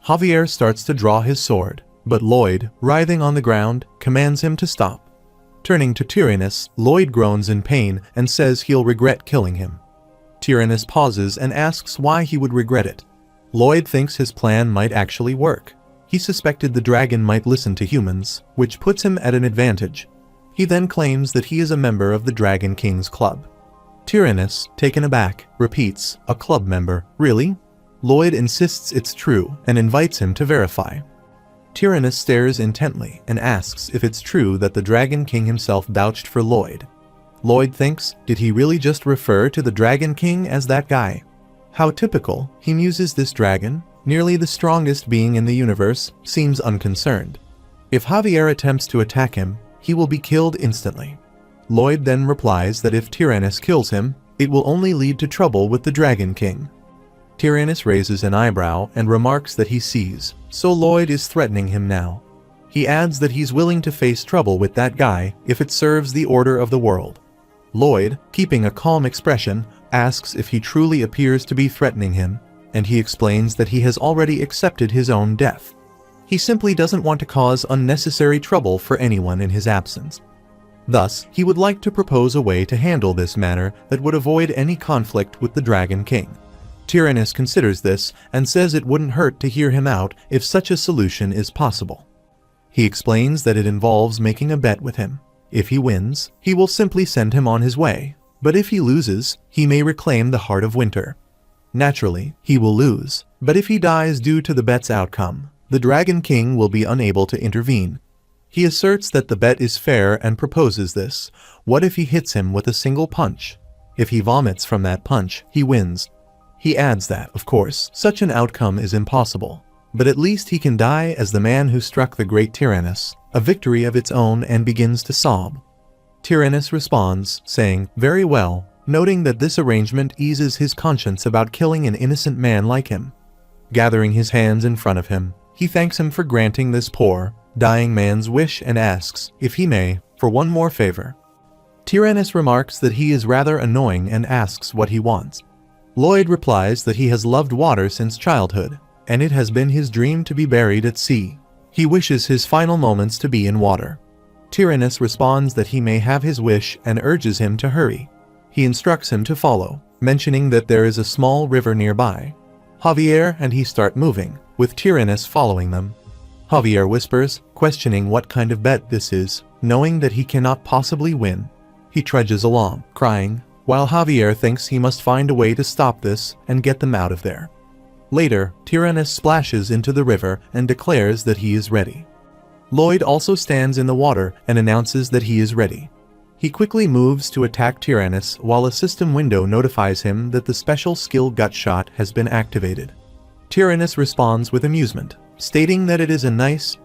[SPEAKER 1] Javier starts to draw his sword, but Lloyd, writhing on the ground, commands him to stop. Turning to Tyrannus, Lloyd groans in pain and says he'll regret killing him. Tyrannus pauses and asks why he would regret it. Lloyd thinks his plan might actually work. He suspected the dragon might listen to humans, which puts him at an advantage. He then claims that he is a member of the Dragon King's club. Tyrannus, taken aback, repeats, "A club member, really?" Lloyd insists it's true and invites him to verify. Tyrannus stares intently and asks if it's true that the Dragon King himself vouched for Lloyd. Lloyd thinks, did he really just refer to the Dragon King as that guy? How typical, he muses this dragon, nearly the strongest being in the universe, seems unconcerned. If Javier attempts to attack him, he will be killed instantly. Lloyd then replies that if Tyrannus kills him, it will only lead to trouble with the Dragon King. Tyrannus raises an eyebrow and remarks that he sees, so Lloyd is threatening him now. He adds that he's willing to face trouble with that guy if it serves the order of the world. Lloyd, keeping a calm expression, asks if he truly appears to be threatening him, and he explains that he has already accepted his own death. He simply doesn't want to cause unnecessary trouble for anyone in his absence. Thus, he would like to propose a way to handle this matter that would avoid any conflict with the Dragon King. Tyrannus considers this and says it wouldn't hurt to hear him out if such a solution is possible. He explains that it involves making a bet with him. If he wins, he will simply send him on his way, but if he loses, he may reclaim the Heart of Winter. Naturally, he will lose, but if he dies due to the bet's outcome, the Dragon King will be unable to intervene. He asserts that the bet is fair and proposes this. What if he hits him with a single punch? If he vomits from that punch, he wins. He adds that, of course, such an outcome is impossible, but at least he can die as the man who struck the great Tyrannus, a victory of its own, and begins to sob. Tyrannus responds, saying, "Very well," noting that this arrangement eases his conscience about killing an innocent man like him. Gathering his hands in front of him, he thanks him for granting this poor, dying man's wish and asks, if he may, for one more favor. Tyrannus remarks that he is rather annoying and asks what he wants. Lloyd replies that he has loved water since childhood, and it has been his dream to be buried at sea. He wishes his final moments to be in water. Tyrannus responds that he may have his wish and urges him to hurry. He instructs him to follow, mentioning that there is a small river nearby. Javier and he start moving, with Tyrannus following them. Javier whispers, questioning what kind of bet this is, knowing that he cannot possibly win. He trudges along, crying, while Javier thinks he must find a way to stop this and get them out of there. Later, Tyrannus splashes into the river and declares that he is ready. Lloyd also stands in the water and announces that he is ready. He quickly moves to attack Tyrannus while a system window notifies him that the special skill Gut Shot has been activated. Tyrannus responds with amusement, stating that it is a nice,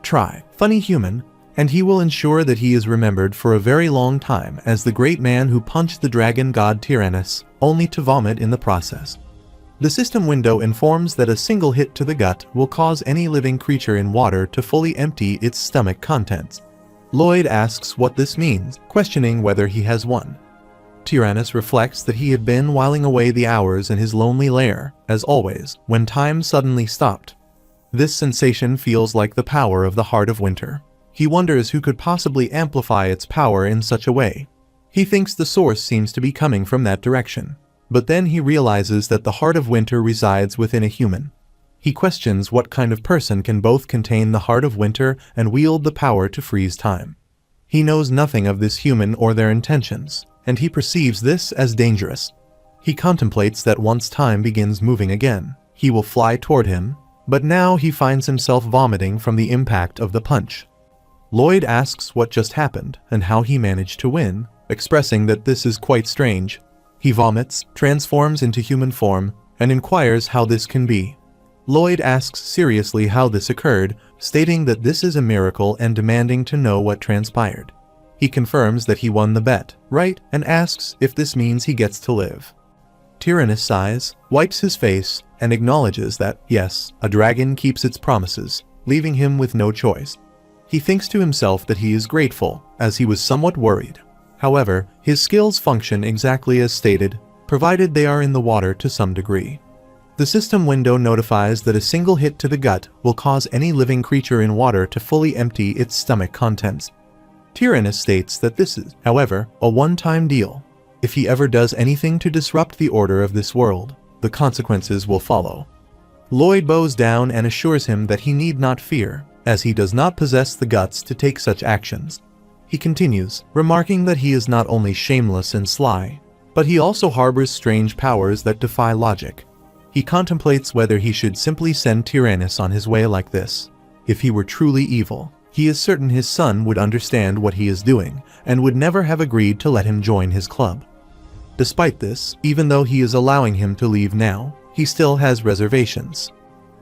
[SPEAKER 1] funny human, and he will ensure that he is remembered for a very long time as the great man who punched the dragon god Tyrannus, only to vomit in the process. The system window informs that a single hit to the gut will cause any living creature in water to fully empty its stomach contents. Lloyd asks what this means, questioning whether he has won. Tyrannus reflects that he had been whiling away the hours in his lonely lair, as always, when time suddenly stopped. This sensation feels like the power of the Heart of Winter. He wonders who could possibly amplify its power in such a way. He thinks the source seems to be coming from that direction. But then he realizes that the Heart of Winter resides within a human. He questions what kind of person can both contain the Heart of Winter and wield the power to freeze time. He knows nothing of this human or their intentions, and he perceives this as dangerous. He contemplates that once time begins moving again, he will fly toward him, but now he finds himself vomiting from the impact of the punch. Lloyd asks what just happened and how he managed to win, expressing that this is quite strange. He vomits, transforms into human form, and inquires how this can be. Lloyd asks seriously how this occurred, stating that this is a miracle and demanding to know what transpired. He confirms that he won the bet, right, and asks if this means he gets to live. Tyrannus sighs, wipes his face, and acknowledges that, yes, a dragon keeps its promises, leaving him with no choice. He thinks to himself that he is grateful, as he was somewhat worried. However, his skills function exactly as stated, provided they are in the water to some degree. The system window notifies that a single hit to the gut will cause any living creature in water to fully empty its stomach contents. Tyrannus states that this is, however, a one-time deal. If he ever does anything to disrupt the order of this world, the consequences will follow. Lloyd bows down and assures him that he need not fear, as he does not possess the guts to take such actions. He continues, remarking that he is not only shameless and sly, but he also harbors strange powers that defy logic. He contemplates whether he should simply send Tyrannus on his way like this. If he were truly evil, he is certain his son would understand what he is doing, and would never have agreed to let him join his club. Despite this, even though he is allowing him to leave now, he still has reservations.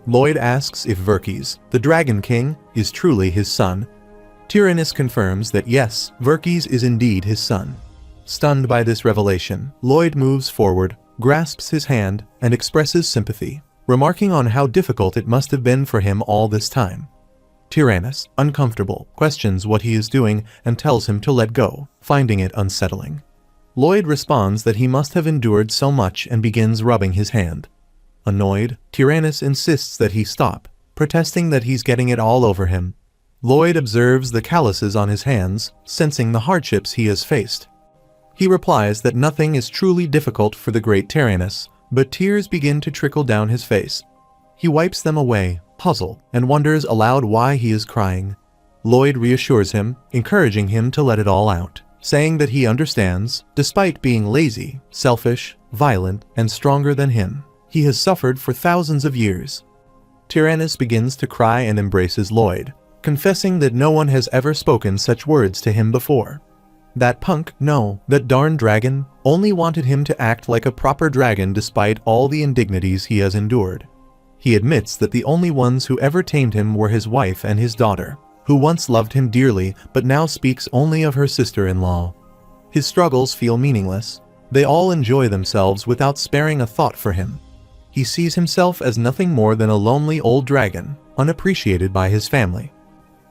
[SPEAKER 1] Lloyd asks if Verkis, the Dragon King, is truly his son. Tyrannus confirms that yes, Verkis is indeed his son. Stunned by this revelation, Lloyd moves forward, grasps his hand, and expresses sympathy, remarking on how difficult it must have been for him all this time. Tyrannus, uncomfortable, questions what he is doing and tells him to let go, finding it unsettling. Lloyd responds that he must have endured so much and begins rubbing his hand. Annoyed, Tyrannus insists that he stop, protesting that he's getting it all over him. Lloyd observes the calluses on his hands, sensing the hardships he has faced. He replies that nothing is truly difficult for the great Tyrannus, but tears begin to trickle down his face. He wipes them away, puzzled, and wonders aloud why he is crying. Lloyd reassures him, encouraging him to let it all out, saying that he understands, despite being lazy, selfish, violent, and stronger than him, he has suffered for thousands of years. Tyrannus begins to cry and embraces Lloyd, confessing that no one has ever spoken such words to him before. That punk, no, that darn dragon, only wanted him to act like a proper dragon despite all the indignities he has endured. He admits that the only ones who ever tamed him were his wife and his daughter, who once loved him dearly but now speaks only of her sister-in-law. His struggles feel meaningless. They all enjoy themselves without sparing a thought for him. He sees himself as nothing more than a lonely old dragon, unappreciated by his family.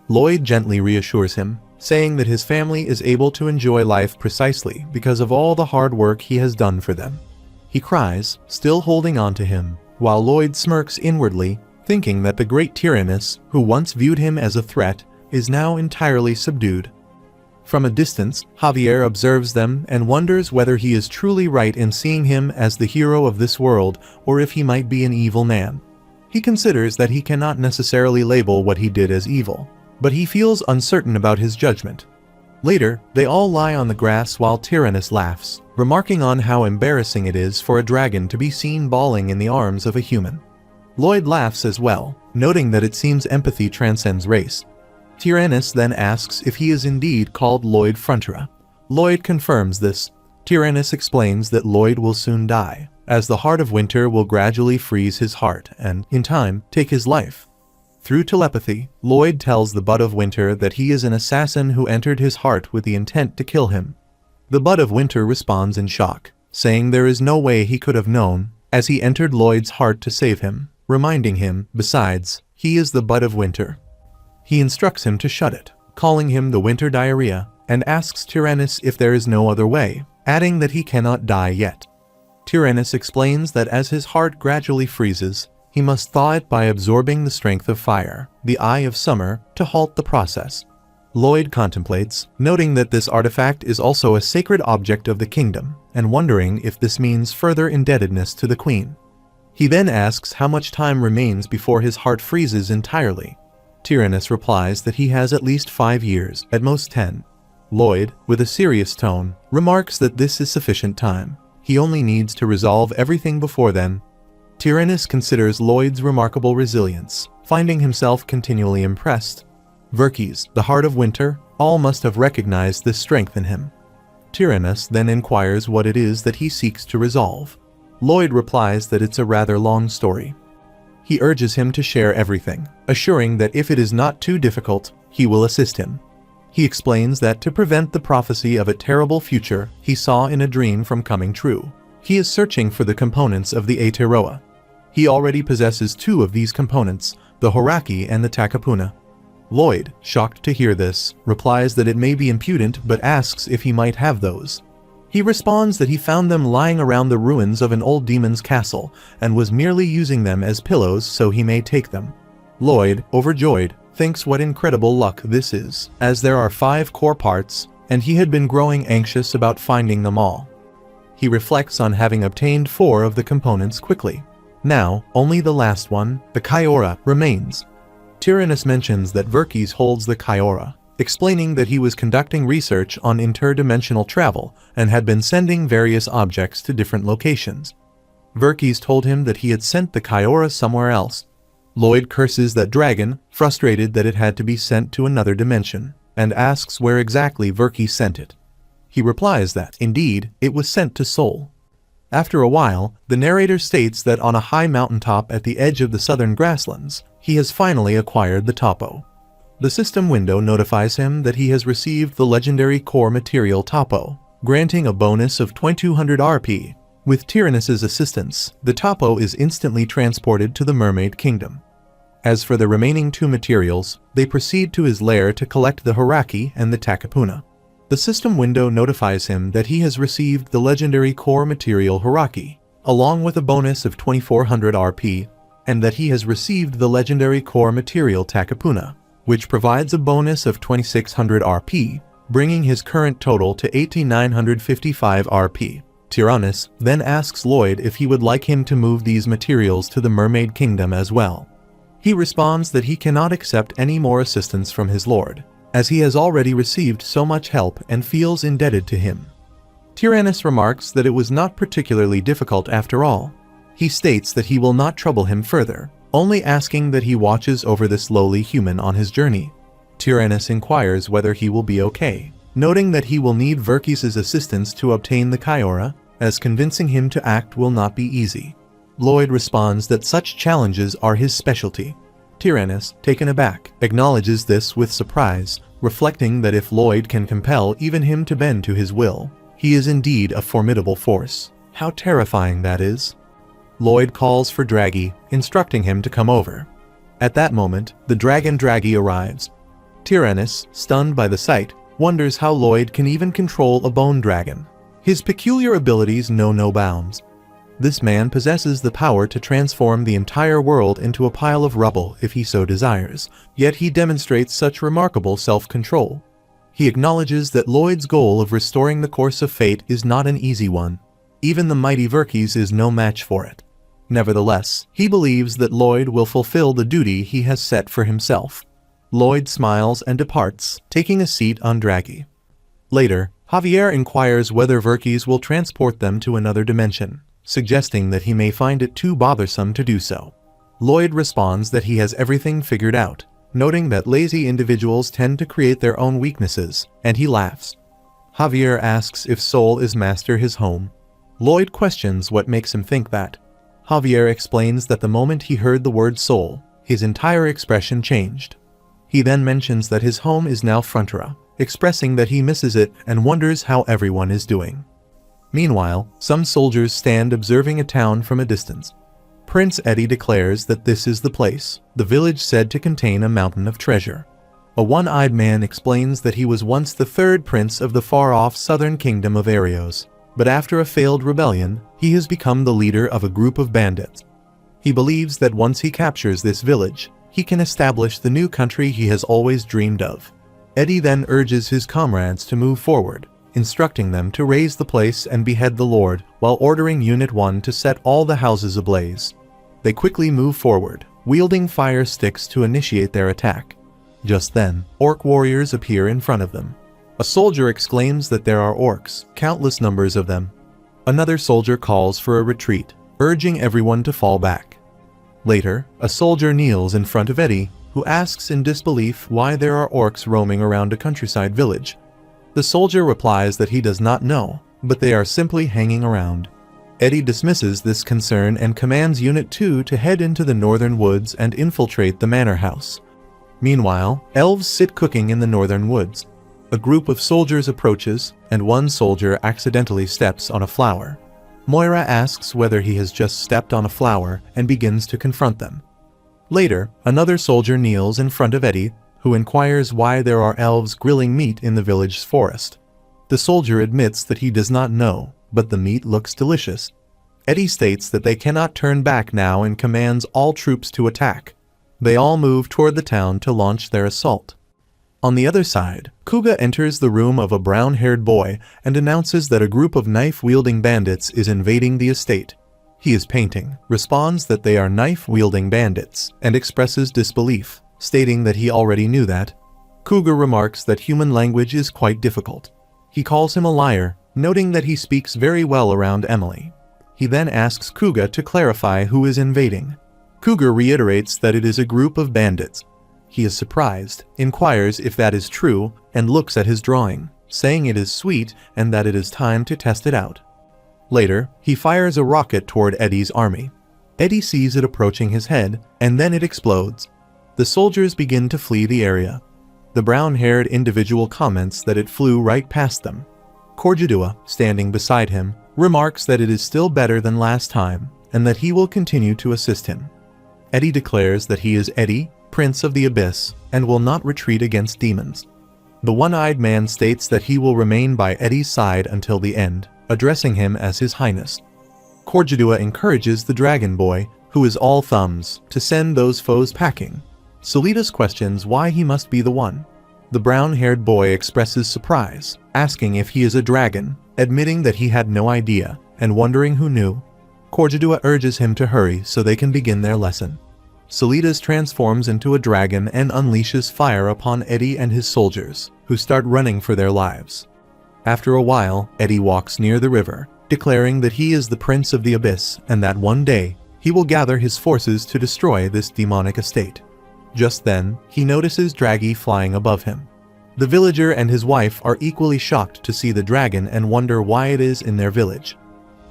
[SPEAKER 1] Lloyd gently reassures him, saying that his family is able to enjoy life precisely because of all the hard work he has done for them. He cries, still holding on to him, while Lloyd smirks inwardly, thinking that the great Tyrannus, who once viewed him as a threat, is now entirely subdued. From a distance, Javier observes them and wonders whether he is truly right in seeing him as the hero of this world or if he might be an evil man. He considers that he cannot necessarily label what he did as evil, but he feels uncertain about his judgment. Later, they all lie on the grass while Tyrannus laughs, remarking on how embarrassing it is for a dragon to be seen bawling in the arms of a human. Lloyd laughs as well, noting that it seems empathy transcends race. Tyrannus then asks if he is indeed called Lloyd Frontera. Lloyd confirms this. Tyrannus explains that Lloyd will soon die, as the heart of winter will gradually freeze his heart and, in time, take his life. Through telepathy, Lloyd tells the Bud of Winter that he is an assassin who entered his heart with the intent to kill him. The Bud of Winter responds in shock, saying there is no way he could have known, as he entered Lloyd's heart to save him, reminding him, besides, he is the Bud of Winter. He instructs him to shut it, calling him the Winter Diarrhea, and asks Tyrannus if there is no other way, adding that he cannot die yet. Tyrannus explains that as his heart gradually freezes, he must thaw it by absorbing the strength of fire, the Eye of Summer, to halt the process. Lloyd contemplates, noting that this artifact is also a sacred object of the kingdom, and wondering if this means further indebtedness to the queen. He then asks how much time remains before his heart freezes entirely. Tyrannus replies that he has at least 5 years, at most 10. Lloyd, with a serious tone, remarks that this is sufficient time. He only needs to resolve everything before then. Tyrannus considers Lloyd's remarkable resilience, finding himself continually impressed. Verkis, the heart of winter, all must have recognized this strength in him. Tyrannus then inquires what it is that he seeks to resolve. Lloyd replies that it's a rather long story. He urges him to share everything, assuring that if it is not too difficult, he will assist him. He explains that to prevent the prophecy of a terrible future he saw in a dream from coming true, he is searching for the components of the Aeteroa. He already possesses two of these components, the Horaki and the Takapuna. Lloyd, shocked to hear this, replies that it may be impudent but asks if he might have those. He responds that he found them lying around the ruins of an old demon's castle and was merely using them as pillows so he may take them. Lloyd, overjoyed, thinks what incredible luck this is, as there are 5 core parts, and he had been growing anxious about finding them all. He reflects on having obtained 4 of the components quickly. Now, only the last one, the Kyora, remains. Tyrannus mentions that Verkis holds the Kyora, explaining that he was conducting research on interdimensional travel and had been sending various objects to different locations. Verkis told him that he had sent the Kyora somewhere else. Lloyd curses that dragon, frustrated that it had to be sent to another dimension, and asks where exactly Verkis sent it. He replies that, indeed, it was sent to Sol. After a while, the narrator states that on a high mountaintop at the edge of the southern grasslands, he has finally acquired the Topo. The system window notifies him that he has received the legendary core material Topo, granting a bonus of 2200 RP. With Tyrannus's assistance, the Topo is instantly transported to the Mermaid Kingdom. As for the remaining 2 materials, they proceed to his lair to collect the Horaki and the Takapuna. The system window notifies him that he has received the legendary core material Horaki, along with a bonus of 2400 RP, and that he has received the legendary core material Takapuna, which provides a bonus of 2600 RP, bringing his current total to 8955 RP. Tyrannus then asks Lloyd if he would like him to move these materials to the Mermaid Kingdom as well. He responds that he cannot accept any more assistance from his lord, as he has already received so much help and feels indebted to him. Tyrannus remarks that it was not particularly difficult after all. He states that he will not trouble him further, only asking that he watches over this lowly human on his journey. Tyrannus inquires whether he will be okay, noting that he will need Verkis' assistance to obtain the Kyora, as convincing him to act will not be easy. Lloyd responds that such challenges are his specialty. Tyrannus, taken aback, acknowledges this with surprise, reflecting that if Lloyd can compel even him to bend to his will, he is indeed a formidable force. How terrifying that is. Lloyd calls for Draghi, instructing him to come over. At that moment, the dragon Draghi arrives. Tyrannus, stunned by the sight, wonders how Lloyd can even control a bone dragon. His peculiar abilities know no bounds. This man possesses the power to transform the entire world into a pile of rubble if he so desires, yet he demonstrates such remarkable self-control. He acknowledges that Lloyd's goal of restoring the course of fate is not an easy one. Even the mighty Verkis is no match for it. Nevertheless, he believes that Lloyd will fulfill the duty he has set for himself. Lloyd smiles and departs, taking a seat on Draghi. Later, Javier inquires whether Verkis will transport them to another dimension, suggesting that he may find it too bothersome to do so. Lloyd responds that he has everything figured out, noting that lazy individuals tend to create their own weaknesses, and he laughs. Javier asks if Sol is master his home. Lloyd questions what makes him think that. Javier explains that the moment he heard the word Sol, his entire expression changed. He then mentions that his home is now Frontera, expressing that he misses it and wonders how everyone is doing. Meanwhile, some soldiers stand observing a town from a distance. Prince Eddie declares that this is the place, the village said to contain a mountain of treasure. A one-eyed man explains that he was once the 3rd prince of the far-off southern kingdom of Arios, but after a failed rebellion, he has become the leader of a group of bandits. He believes that once he captures this village, he can establish the new country he has always dreamed of. Eddie then urges his comrades to move forward, instructing them to raise the place and behead the Lord, while ordering Unit 1 to set all the houses ablaze. They quickly move forward, wielding fire sticks to initiate their attack. Just then, orc warriors appear in front of them. A soldier exclaims that there are orcs, countless numbers of them. Another soldier calls for a retreat, urging everyone to fall back. Later, a soldier kneels in front of Eddie, who asks in disbelief why there are orcs roaming around a countryside village. The soldier replies that he does not know, but they are simply hanging around. Eddie dismisses this concern and commands Unit 2 to head into the northern woods and infiltrate the manor house. Meanwhile, elves sit cooking in the northern woods. A group of soldiers approaches, and one soldier accidentally steps on a flower. Moira asks whether he has just stepped on a flower and begins to confront them. Later, another soldier kneels in front of Eddie, who inquires why there are elves grilling meat in the village's forest. The soldier admits that he does not know, but the meat looks delicious. Eddie states that they cannot turn back now and commands all troops to attack. They all move toward the town to launch their assault. On the other side, Kuga enters the room of a brown-haired boy and announces that a group of knife-wielding bandits is invading the estate. He is painting, responds that they are knife-wielding bandits, and expresses disbelief, stating that he already knew that. Kuga remarks that human language is quite difficult. He calls him a liar, noting that he speaks very well around Emily. He then asks Kuga to clarify who is invading. Kuga reiterates that it is a group of bandits. He is surprised, inquires if that is true, and looks at his drawing, saying it is sweet and that it is time to test it out. Later, he fires a rocket toward Eddie's army. Eddie sees it approaching his head, and then it explodes. The soldiers begin to flee the area. The brown-haired individual comments that it flew right past them. Korjadua, standing beside him, remarks that it is still better than last time, and that he will continue to assist him. Eddie declares that he is Eddie, Prince of the Abyss, and will not retreat against demons. The one-eyed man states that he will remain by Eddie's side until the end, addressing him as His Highness. Korjadua encourages the Dragon Boy, who is all thumbs, to send those foes packing. Solitas questions why he must be the one. The brown-haired boy expresses surprise, asking if he is a dragon, admitting that he had no idea, and wondering who knew. Korjadua urges him to hurry so they can begin their lesson. Solitas transforms into a dragon and unleashes fire upon Eddie and his soldiers, who start running for their lives. After a while, Eddie walks near the river, declaring that he is the Prince of the Abyss and that one day, he will gather his forces to destroy this demonic estate. Just then, he notices Draggy flying above him. The villager and his wife are equally shocked to see the dragon and wonder why it is in their village.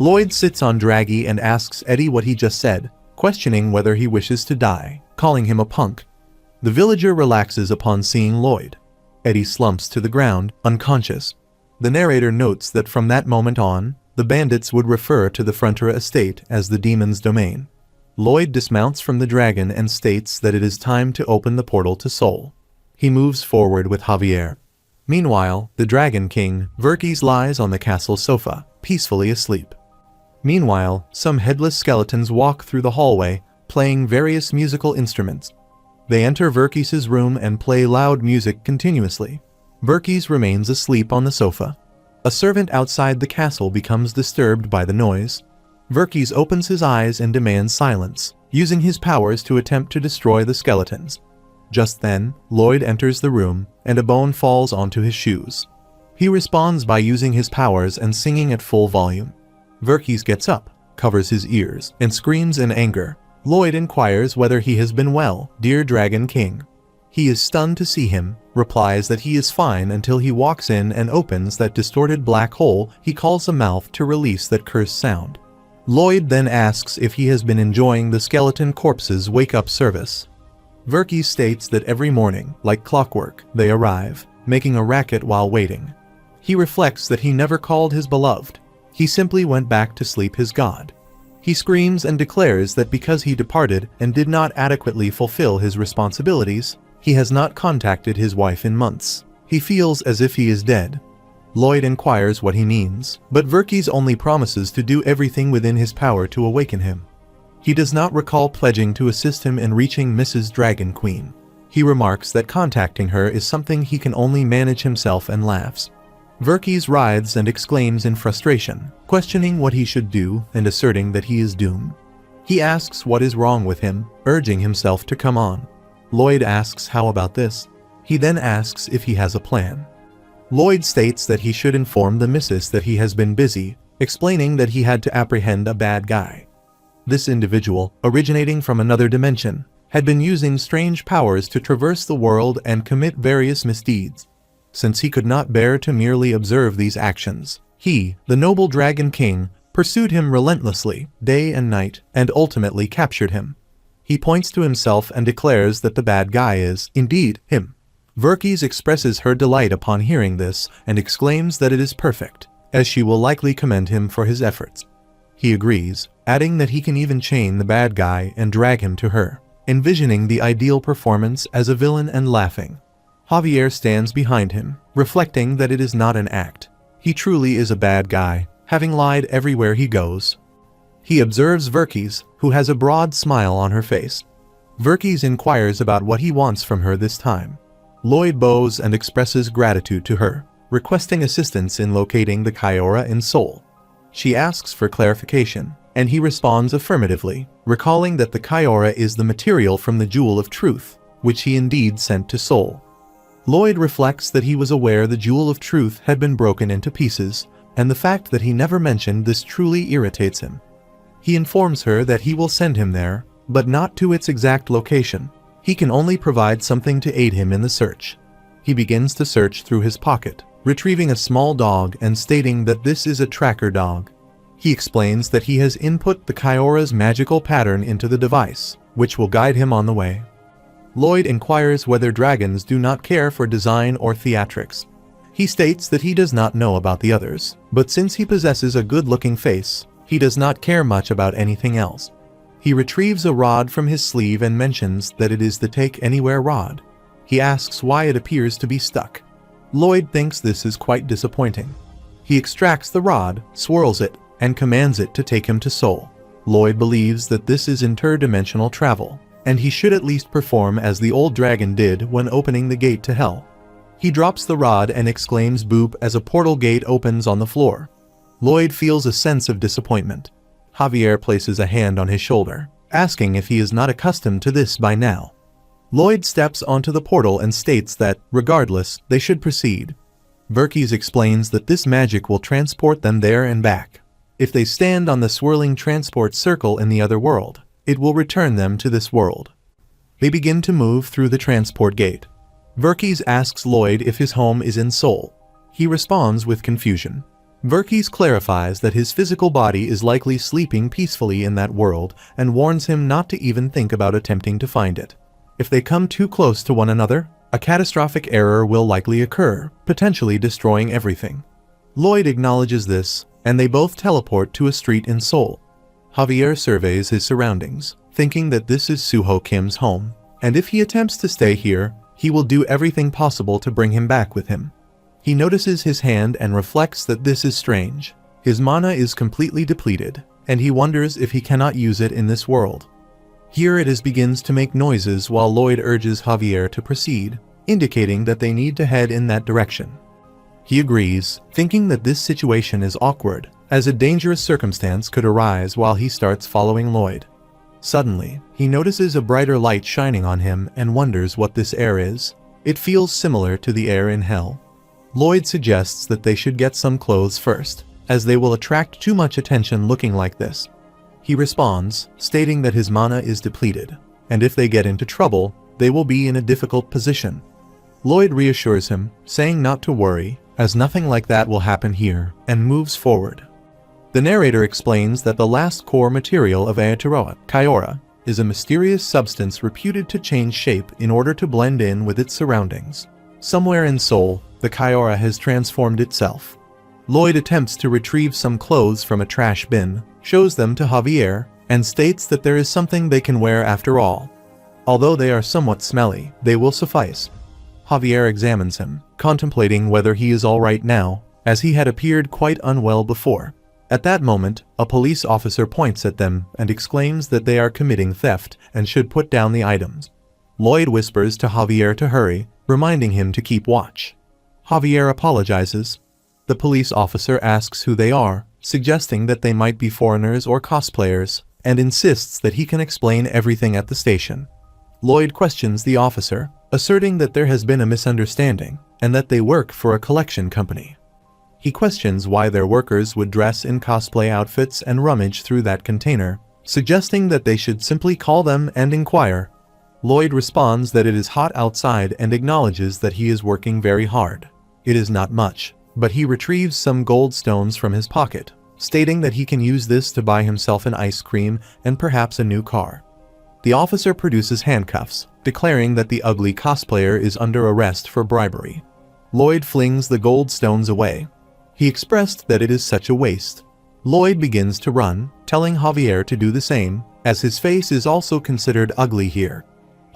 [SPEAKER 1] Lloyd sits on Draggy and asks Eddie what he just said, questioning whether he wishes to die, calling him a punk. The villager relaxes upon seeing Lloyd. Eddie slumps to the ground, unconscious. The narrator notes that from that moment on, the bandits would refer to the Frontier estate as the demon's domain. Lloyd dismounts from the dragon and states that it is time to open the portal to Sol. He moves forward with Javier. Meanwhile, the Dragon King, Verkis, lies on the castle sofa, peacefully asleep. Meanwhile, some headless skeletons walk through the hallway, playing various musical instruments. They enter Verkis' room and play loud music continuously. Verkis remains asleep on the sofa. A servant outside the castle becomes disturbed by the noise. Verkis opens his eyes and demands silence, using his powers to attempt to destroy the skeletons. Just then, Lloyd enters the room, and a bone falls onto his shoes. He responds by using his powers and singing at full volume. Verkis gets up, covers his ears, and screams in anger. Lloyd inquires whether he has been well, dear Dragon King. He is stunned to see him, replies that he is fine until he walks in and opens that distorted black hole he calls a mouth to release that cursed sound. Lloyd then asks if he has been enjoying the skeleton corpse's wake-up service. Verkis states that every morning, like clockwork, they arrive, making a racket while waiting. He reflects that he never called his beloved. He simply went back to sleep his god. He screams and declares that because he departed and did not adequately fulfill his responsibilities, he has not contacted his wife in months. He feels as if he is dead. Lloyd inquires what he means, but Verkis only promises to do everything within his power to awaken him. He does not recall pledging to assist him in reaching Mrs. Dragon Queen. He remarks that contacting her is something he can only manage himself and laughs. Verkis writhes and exclaims in frustration, questioning what he should do and asserting that he is doomed. He asks what is wrong with him, urging himself to come on. Lloyd asks how about this. He then asks if he has a plan. Lloyd states that he should inform the missus that he has been busy, explaining that he had to apprehend a bad guy. This individual, originating from another dimension, had been using strange powers to traverse the world and commit various misdeeds. Since he could not bear to merely observe these actions, he, the noble Dragon King, pursued him relentlessly, day and night, and ultimately captured him. He points to himself and declares that the bad guy is, indeed, him. Verkis expresses her delight upon hearing this and exclaims that it is perfect, as she will likely commend him for his efforts. He agrees, adding that he can even chain the bad guy and drag him to her, envisioning the ideal performance as a villain and laughing. Javier stands behind him, reflecting that it is not an act. He truly is a bad guy, having lied everywhere he goes. He observes Verkis, who has a broad smile on her face. Verkis inquires about what he wants from her this time. Lloyd bows and expresses gratitude to her, requesting assistance in locating the Kyora in Seoul. She asks for clarification, and he responds affirmatively, recalling that the Kyora is the material from the Jewel of Truth, which he indeed sent to Seoul. Lloyd reflects that he was aware the Jewel of Truth had been broken into pieces, and the fact that he never mentioned this truly irritates him. He informs her that he will send him there, but not to its exact location. He can only provide something to aid him in the search. He begins to search through his pocket, retrieving a small dog and stating that this is a tracker dog. He explains that he has input the Kyora's magical pattern into the device, which will guide him on the way. Lloyd inquires whether dragons do not care for design or theatrics. He states that he does not know about the others, but since he possesses a good-looking face, he does not care much about anything else. He retrieves a rod from his sleeve and mentions that it is the Take Anywhere rod. He asks why it appears to be stuck. Lloyd thinks this is quite disappointing. He extracts the rod, swirls it, and commands it to take him to Seoul. Lloyd believes that this is interdimensional travel, and he should at least perform as the old dragon did when opening the gate to hell. He drops the rod and exclaims boop as a portal gate opens on the floor. Lloyd feels a sense of disappointment. Javier places a hand on his shoulder, asking if he is not accustomed to this by now. Lloyd steps onto the portal and states that, regardless, they should proceed. Verkis explains that this magic will transport them there and back. If they stand on the swirling transport circle in the other world, it will return them to this world. They begin to move through the transport gate. Verkis asks Lloyd if his home is in Seoul. He responds with confusion. Verkis clarifies that his physical body is likely sleeping peacefully in that world and warns him not to even think about attempting to find it. If they come too close to one another, a catastrophic error will likely occur, potentially destroying everything. Lloyd acknowledges this, and they both teleport to a street in Seoul. Javier surveys his surroundings, thinking that this is Suho Kim's home, and if he attempts to stay here, he will do everything possible to bring him back with him. He notices his hand and reflects that this is strange. His mana is completely depleted, and he wonders if he cannot use it in this world. Here it begins to make noises while Lloyd urges Javier to proceed, indicating that they need to head in that direction. He agrees, thinking that this situation is awkward, as a dangerous circumstance could arise while he starts following Lloyd. Suddenly, he notices a brighter light shining on him and wonders what this air is. It feels similar to the air in hell. Lloyd suggests that they should get some clothes first, as they will attract too much attention looking like this. He responds, stating that his mana is depleted, and if they get into trouble, they will be in a difficult position. Lloyd reassures him, saying not to worry, as nothing like that will happen here, and moves forward. The narrator explains that the last core material of Aotearoa, Kyora, is a mysterious substance reputed to change shape in order to blend in with its surroundings. Somewhere in Seoul, the Kyora has transformed itself. Lloyd attempts to retrieve some clothes from a trash bin, shows them to Javier, and states that there is something they can wear after all. Although they are somewhat smelly, they will suffice. Javier examines him, contemplating whether he is all right now, as he had appeared quite unwell before. At that moment, a police officer points at them and exclaims that they are committing theft and should put down the items. Lloyd whispers to Javier to hurry, reminding him to keep watch. Javier apologizes. The police officer asks who they are, suggesting that they might be foreigners or cosplayers, and insists that he can explain everything at the station. Lloyd questions the officer, asserting that there has been a misunderstanding, and that they work for a collection company. He questions why their workers would dress in cosplay outfits and rummage through that container, suggesting that they should simply call them and inquire. Lloyd responds that it is hot outside and acknowledges that he is working very hard. It is not much, but he retrieves some gold stones from his pocket, stating that he can use this to buy himself an ice cream and perhaps a new car. The officer produces handcuffs, declaring that the ugly cosplayer is under arrest for bribery. Lloyd flings the gold stones away. He expressed that it is such a waste. Lloyd begins to run, telling Javier to do the same, as his face is also considered ugly here.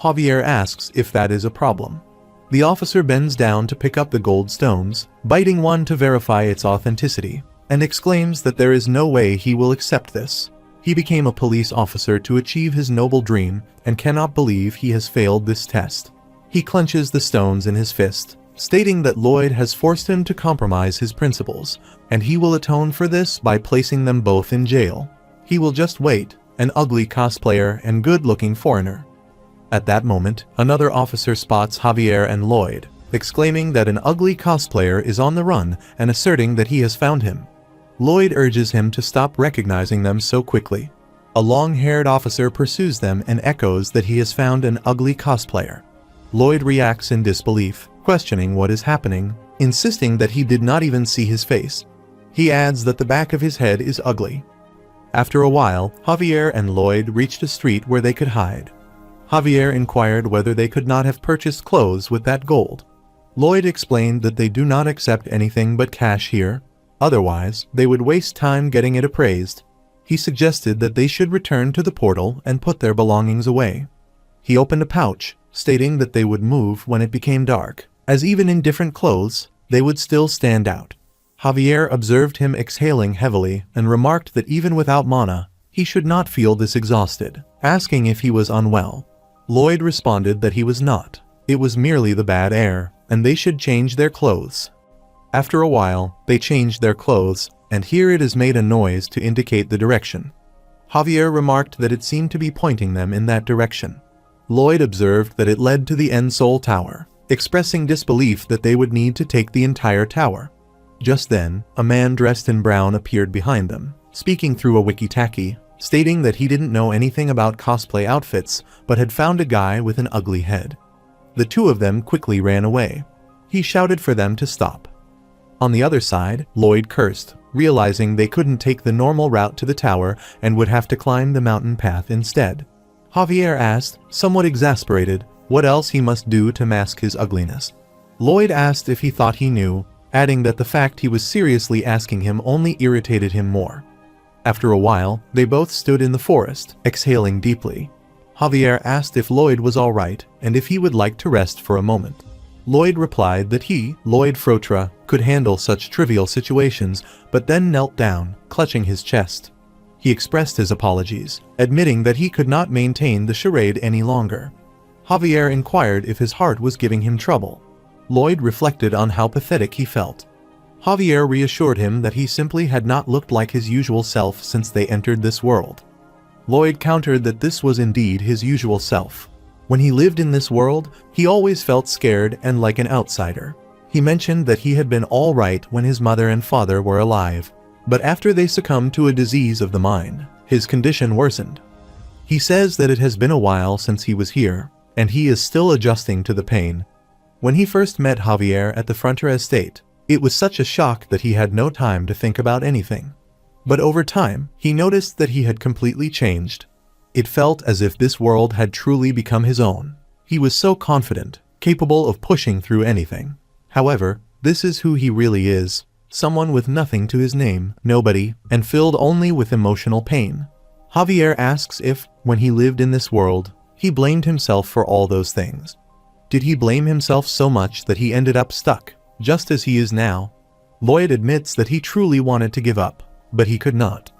[SPEAKER 1] Javier asks if that is a problem. The officer bends down to pick up the gold stones, biting one to verify its authenticity, and exclaims that there is no way he will accept this. He became a police officer to achieve his noble dream and cannot believe he has failed this test. He clenches the stones in his fist, stating that Lloyd has forced him to compromise his principles, and he will atone for this by placing them both in jail. He will just wait, an ugly cosplayer and good-looking foreigner. At that moment, another officer spots Javier and Lloyd, exclaiming that an ugly cosplayer is on the run and asserting that he has found him. Lloyd urges him to stop recognizing them so quickly. A long-haired officer pursues them and echoes that he has found an ugly cosplayer. Lloyd reacts in disbelief, questioning what is happening, insisting that he did not even see his face. He adds that the back of his head is ugly. After a while, Javier and Lloyd reached a street where they could hide. Javier inquired whether they could not have purchased clothes with that gold. Lloyd explained that they do not accept anything but cash here. Otherwise, they would waste time getting it appraised. He suggested that they should return to the portal and put their belongings away. He opened a pouch, stating that they would move when it became dark, as even in different clothes, they would still stand out. Javier observed him exhaling heavily and remarked that even without mana, he should not feel this exhausted, asking if he was unwell. Lloyd responded that he was not. It was merely the bad air, and they should change their clothes. After a while, they changed their clothes, and here it has made a noise to indicate the direction. Javier remarked that it seemed to be pointing them in that direction. Lloyd observed that it led to the Ensol Tower, expressing disbelief that they would need to take the entire tower. Just then, a man dressed in brown appeared behind them, speaking through a wiki-talkie, stating that he didn't know anything about cosplay outfits, but had found a guy with an ugly head. The two of them quickly ran away. He shouted for them to stop. On the other side, Lloyd cursed, realizing they couldn't take the normal route to the tower and would have to climb the mountain path instead. Javier asked, somewhat exasperated, what else he must do to mask his ugliness. Lloyd asked if he thought he knew, adding that the fact he was seriously asking him only irritated him more. After a while, they both stood in the forest, exhaling deeply. Javier asked if Lloyd was all right and if he would like to rest for a moment. Lloyd replied that he, Lloyd Frotra, could handle such trivial situations, but then knelt down, clutching his chest. He expressed his apologies, admitting that he could not maintain the charade any longer. Javier inquired if his heart was giving him trouble. Lloyd reflected on how pathetic he felt. Javier reassured him that he simply had not looked like his usual self since they entered this world. Lloyd countered that this was indeed his usual self. When he lived in this world, he always felt scared and like an outsider. He mentioned that he had been all right when his mother and father were alive, but after they succumbed to a disease of the mind, his condition worsened. He says that it has been a while since he was here, and he is still adjusting to the pain. When he first met Javier at the Frontera estate, it was such a shock that he had no time to think about anything. But over time, he noticed that he had completely changed. It felt as if this world had truly become his own. He was so confident, capable of pushing through anything. However, this is who he really is, someone with nothing to his name, nobody, and filled only with emotional pain. Javier asks if, when he lived in this world, he blamed himself for all those things. Did he blame himself so much that he ended up stuck, just as he is now? Lloyd admits that he truly wanted to give up, but he could not.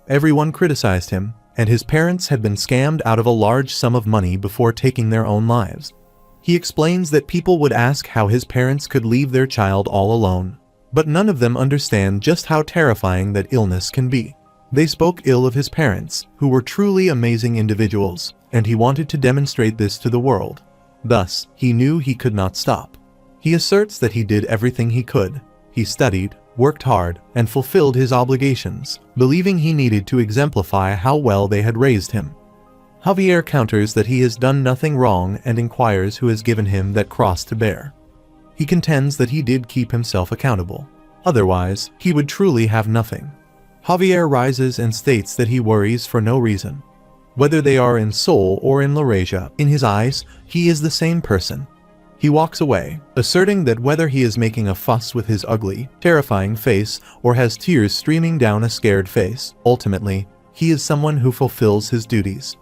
[SPEAKER 1] Everyone criticized him, and his parents had been scammed out of a large sum of money before taking their own lives. He explains that people would ask how his parents could leave their child all alone, but none of them understand just how terrifying that illness can be. They spoke ill of his parents, who were truly amazing individuals, and he wanted to demonstrate this to the world. Thus, he knew he could not stop. He asserts that he did everything he could. He studied, worked hard, and fulfilled his obligations, believing he needed to exemplify how well they had raised him. Javier counters that he has done nothing wrong and inquires who has given him that cross to bear. He contends that he did keep himself accountable. Otherwise, he would truly have nothing. Javier rises and states that he worries for no reason. Whether they are in Seoul or in Laurasia, in his eyes, he is the same person. He walks away, asserting that whether he is making a fuss with his ugly, terrifying face or has tears streaming down a scared face, ultimately, he is someone who fulfills his duties.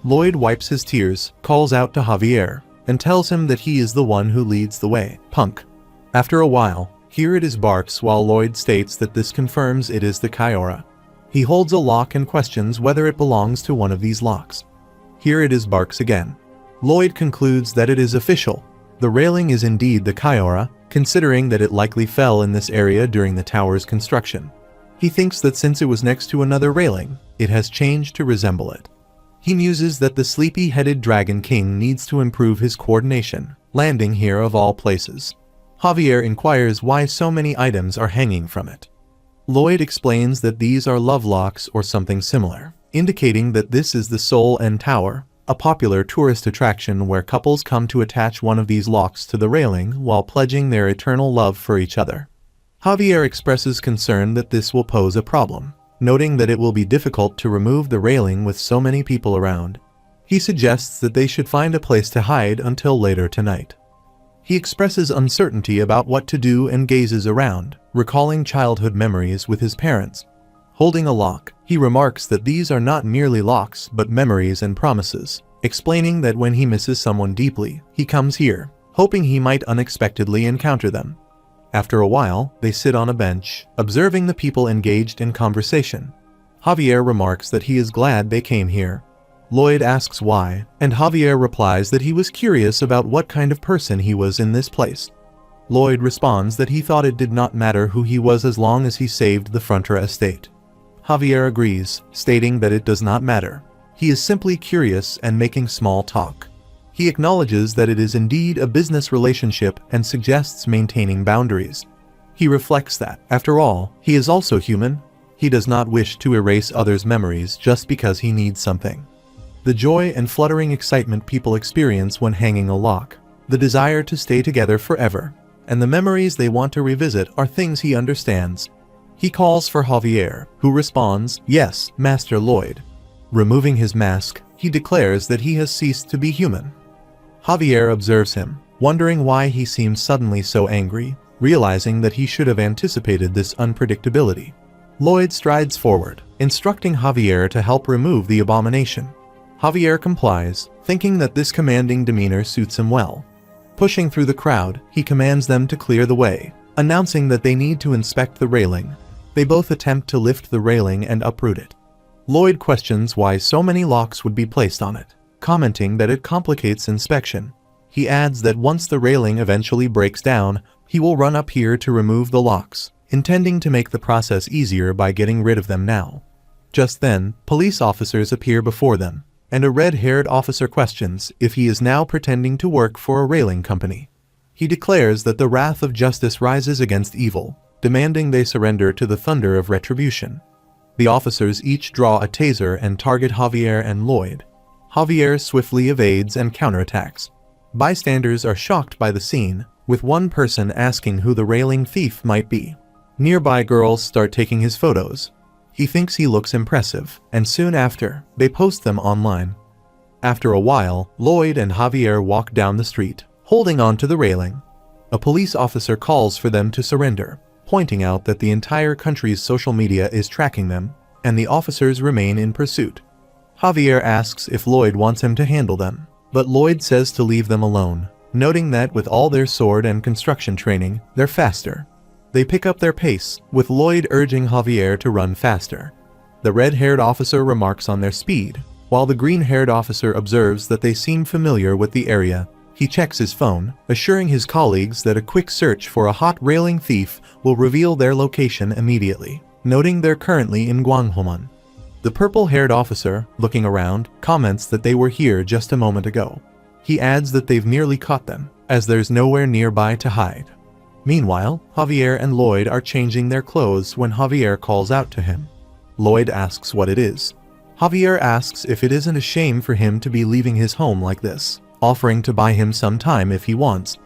[SPEAKER 1] Lloyd wipes his tears, calls out to Javier, and tells him that he is the one who leads the way. Punk. After a while, here it is barks while Lloyd states that this confirms it is the Kyora. He holds a lock and questions whether it belongs to one of these locks. Here it is barks again. Lloyd concludes that it is official. The railing is indeed the Kyora, considering that it likely fell in this area during the tower's construction. He thinks that since it was next to another railing, it has changed to resemble it. He muses that the sleepy-headed Dragon King needs to improve his coordination, landing here of all places. Javier inquires why so many items are hanging from it. Lloyd explains that these are love locks or something similar, indicating that this is the Seoul End Tower, a popular tourist attraction where couples come to attach one of these locks to the railing while pledging their eternal love for each other. Javier expresses concern that this will pose a problem, noting that it will be difficult to remove the railing with so many people around. He suggests that they should find a place to hide until later tonight. He expresses uncertainty about what to do and gazes around, recalling childhood memories with his parents. Holding a lock, he remarks that these are not merely locks but memories and promises, explaining that when he misses someone deeply, he comes here, hoping he might unexpectedly encounter them. After a while, they sit on a bench, observing the people engaged in conversation. Javier remarks that he is glad they came here. Lloyd asks why, and Javier replies that he was curious about what kind of person he was in this place. Lloyd responds that he thought it did not matter who he was as long as he saved the Frontier estate. Javier agrees, stating that it does not matter. He is simply curious and making small talk. He acknowledges that it is indeed a business relationship and suggests maintaining boundaries. He reflects that, after all, he is also human. He does not wish to erase others' memories just because he needs something. The joy and fluttering excitement people experience when hanging a lock, the desire to stay together forever, and the memories they want to revisit are things he understands. He calls for Javier, who responds, "Yes, Master Lloyd." Removing his mask, he declares that he has ceased to be human. Javier observes him, wondering why he seems suddenly so angry, realizing that he should have anticipated this unpredictability. Lloyd strides forward, instructing Javier to help remove the abomination. Javier complies, thinking that this commanding demeanor suits him well. Pushing through the crowd, he commands them to clear the way, announcing that they need to inspect the railing. They both attempt to lift the railing and uproot it. Lloyd questions why so many locks would be placed on it, commenting that it complicates inspection. He adds that once the railing eventually breaks down, he will run up here to remove the locks, intending to make the process easier by getting rid of them now. Just then, police officers appear before them, and a red-haired officer questions if he is now pretending to work for a railing company. He declares that the wrath of justice rises against evil, demanding they surrender to the thunder of retribution. The officers each draw a taser and target Javier and Lloyd. Javier swiftly evades and counterattacks. Bystanders are shocked by the scene, with one person asking who the railing thief might be. Nearby girls start taking his photos. He thinks he looks impressive, and soon after, they post them online. After a while, Lloyd and Javier walk down the street, holding on to the railing. A police officer calls for them to surrender, pointing out that the entire country's social media is tracking them, and the officers remain in pursuit. Javier asks if Lloyd wants him to handle them, but Lloyd says to leave them alone, noting that with all their sword and construction training, they're faster. They pick up their pace, with Lloyd urging Javier to run faster. The red-haired officer remarks on their speed, while the green-haired officer observes that they seem familiar with the area. He checks his phone, assuring his colleagues that a quick search for a hot railing thief will reveal their location immediately, noting they're currently in Gwanghwamun. The purple-haired officer, looking around, comments that they were here just a moment ago. He adds that they've nearly caught them, as there's nowhere nearby to hide. Meanwhile, Javier and Lloyd are changing their clothes when Javier calls out to him. Lloyd asks what it is. Javier asks if it isn't a shame for him to be leaving his home like this, offering to buy him some time if he wants.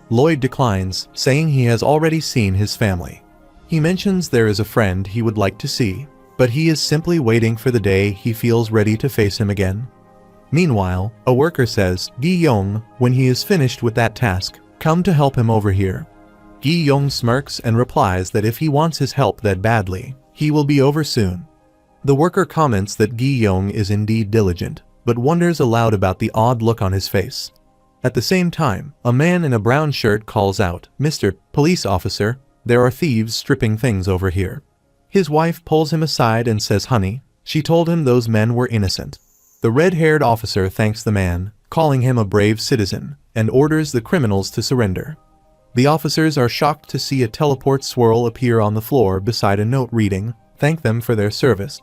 [SPEAKER 1] Lloyd declines, saying he has already seen his family. He mentions there is a friend he would like to see, but he is simply waiting for the day he feels ready to face him again. Meanwhile, a worker says, Gi-yong, when he is finished with that task, come to help him over here. Gi-yong smirks and replies that if he wants his help that badly, he will be over soon. The worker comments that Gi-yong is indeed diligent, but wonders aloud about the odd look on his face. At the same time, a man in a brown shirt calls out, Mr. Police Officer, there are thieves stripping things over here. His wife pulls him aside and says, honey, she told him those men were innocent. The red-haired officer thanks the man, calling him a brave citizen, and orders the criminals to surrender. The officers are shocked to see a teleport swirl appear on the floor beside a note reading, thank them for their service.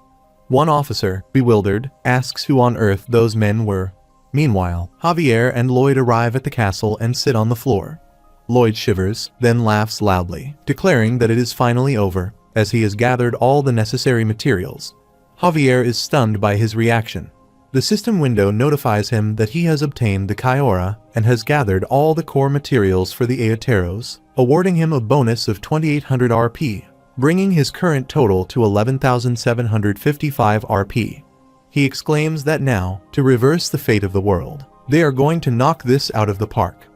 [SPEAKER 1] One officer, bewildered, asks who on earth those men were. Meanwhile, Javier and Lloyd arrive at the castle and sit on the floor. Lloyd shivers, then laughs loudly, declaring that it is finally over, as he has gathered all the necessary materials. Javier is stunned by his reaction. The system window notifies him that he has obtained the Kyora and has gathered all the core materials for the Aoteros, awarding him a bonus of 2800 RP, bringing his current total to 11,755 RP. He exclaims that now, to reverse the fate of the world, they are going to knock this out of the park.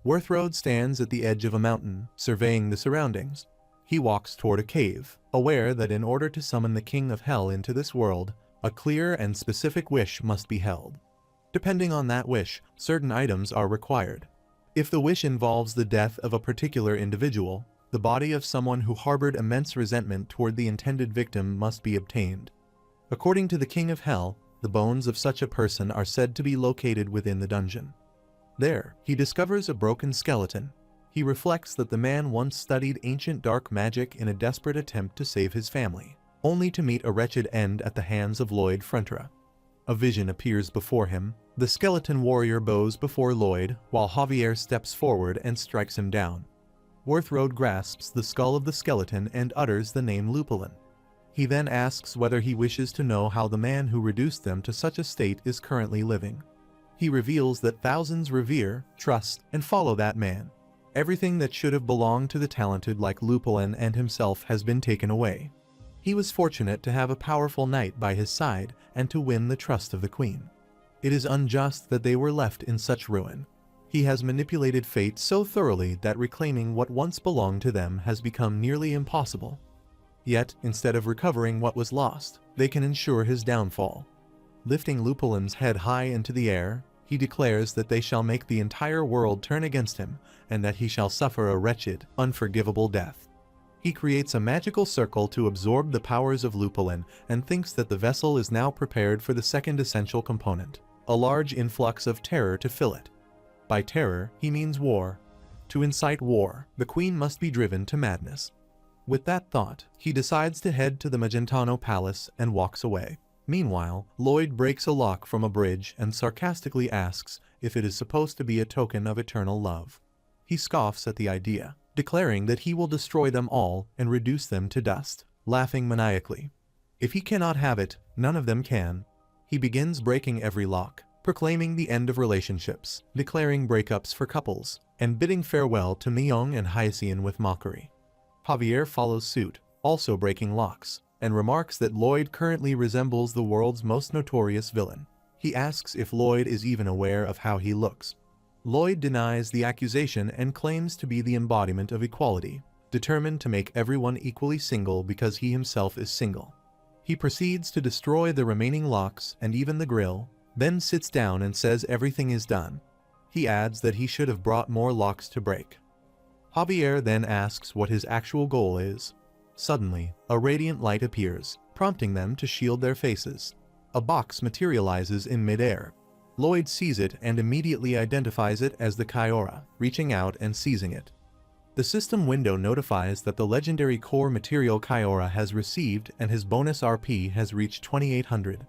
[SPEAKER 1] Worthrode stands at the edge of a mountain, surveying the surroundings. He walks toward a cave, aware that in order to summon the King of Hell into this world, a clear and specific wish must be held. Depending on that wish, certain items are required. If the wish involves the death of a particular individual, the body of someone who harbored immense resentment toward the intended victim must be obtained. According to the King of Hell, the bones of such a person are said to be located within the dungeon. There, he discovers a broken skeleton. He reflects that the man once studied ancient dark magic in a desperate attempt to save his family, only to meet a wretched end at the hands of Lloyd Frontra. A vision appears before him. The skeleton warrior bows before Lloyd, while Javier steps forward and strikes him down. Worthrode grasps the skull of the skeleton and utters the name Lupulin. He then asks whether he wishes to know how the man who reduced them to such a state is currently living. He reveals that thousands revere, trust, and follow that man. Everything that should have belonged to the talented like Lupulin and himself has been taken away. He was fortunate to have a powerful knight by his side and to win the trust of the queen. It is unjust that they were left in such ruin. He has manipulated fate so thoroughly that reclaiming what once belonged to them has become nearly impossible. Yet, instead of recovering what was lost, they can ensure his downfall. Lifting Lupulin's head high into the air, he declares that they shall make the entire world turn against him, and that he shall suffer a wretched, unforgivable death. He creates a magical circle to absorb the powers of Lupulin and thinks that the vessel is now prepared for the second essential component, a large influx of terror to fill it. By terror, he means war. To incite war, the queen must be driven to madness. With that thought, he decides to head to the Magentano Palace and walks away. Meanwhile, Lloyd breaks a lock from a bridge and sarcastically asks if it is supposed to be a token of eternal love. He scoffs at the idea, declaring that he will destroy them all and reduce them to dust, laughing maniacally. If he cannot have it, none of them can. He begins breaking every lock, proclaiming the end of relationships, declaring breakups for couples, and bidding farewell to Myung and Hyacian with mockery. Javier follows suit, also breaking locks, and remarks that Lloyd currently resembles the world's most notorious villain. He asks if Lloyd is even aware of how he looks. Lloyd denies the accusation and claims to be the embodiment of equality, determined to make everyone equally single because he himself is single. He proceeds to destroy the remaining locks and even the grill, then sits down and says everything is done. He adds that he should have brought more locks to break. Javier then asks what his actual goal is. Suddenly, a radiant light appears, prompting them to shield their faces. A box materializes in midair. Lloyd sees it and immediately identifies it as the Kyora, reaching out and seizing it. The system window notifies that the legendary core material Kyora has received and his bonus RP has reached 2800.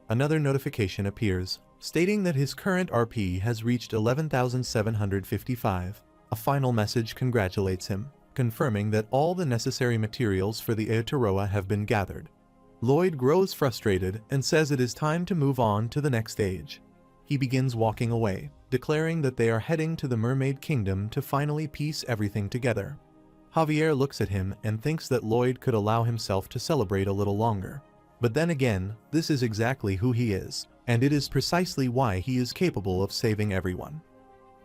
[SPEAKER 1] Another notification appears. stating that his current RP has reached 11,755. A final message congratulates him, confirming that all the necessary materials for the Aotearoa have been gathered. Lloyd grows frustrated and says it is time to move on to the next stage. He begins walking away, declaring that they are heading to the Mermaid Kingdom to finally piece everything together. Javier looks at him and thinks that Lloyd could allow himself to celebrate a little longer. But then again, this is exactly who he is, and it is precisely why he is capable of saving everyone.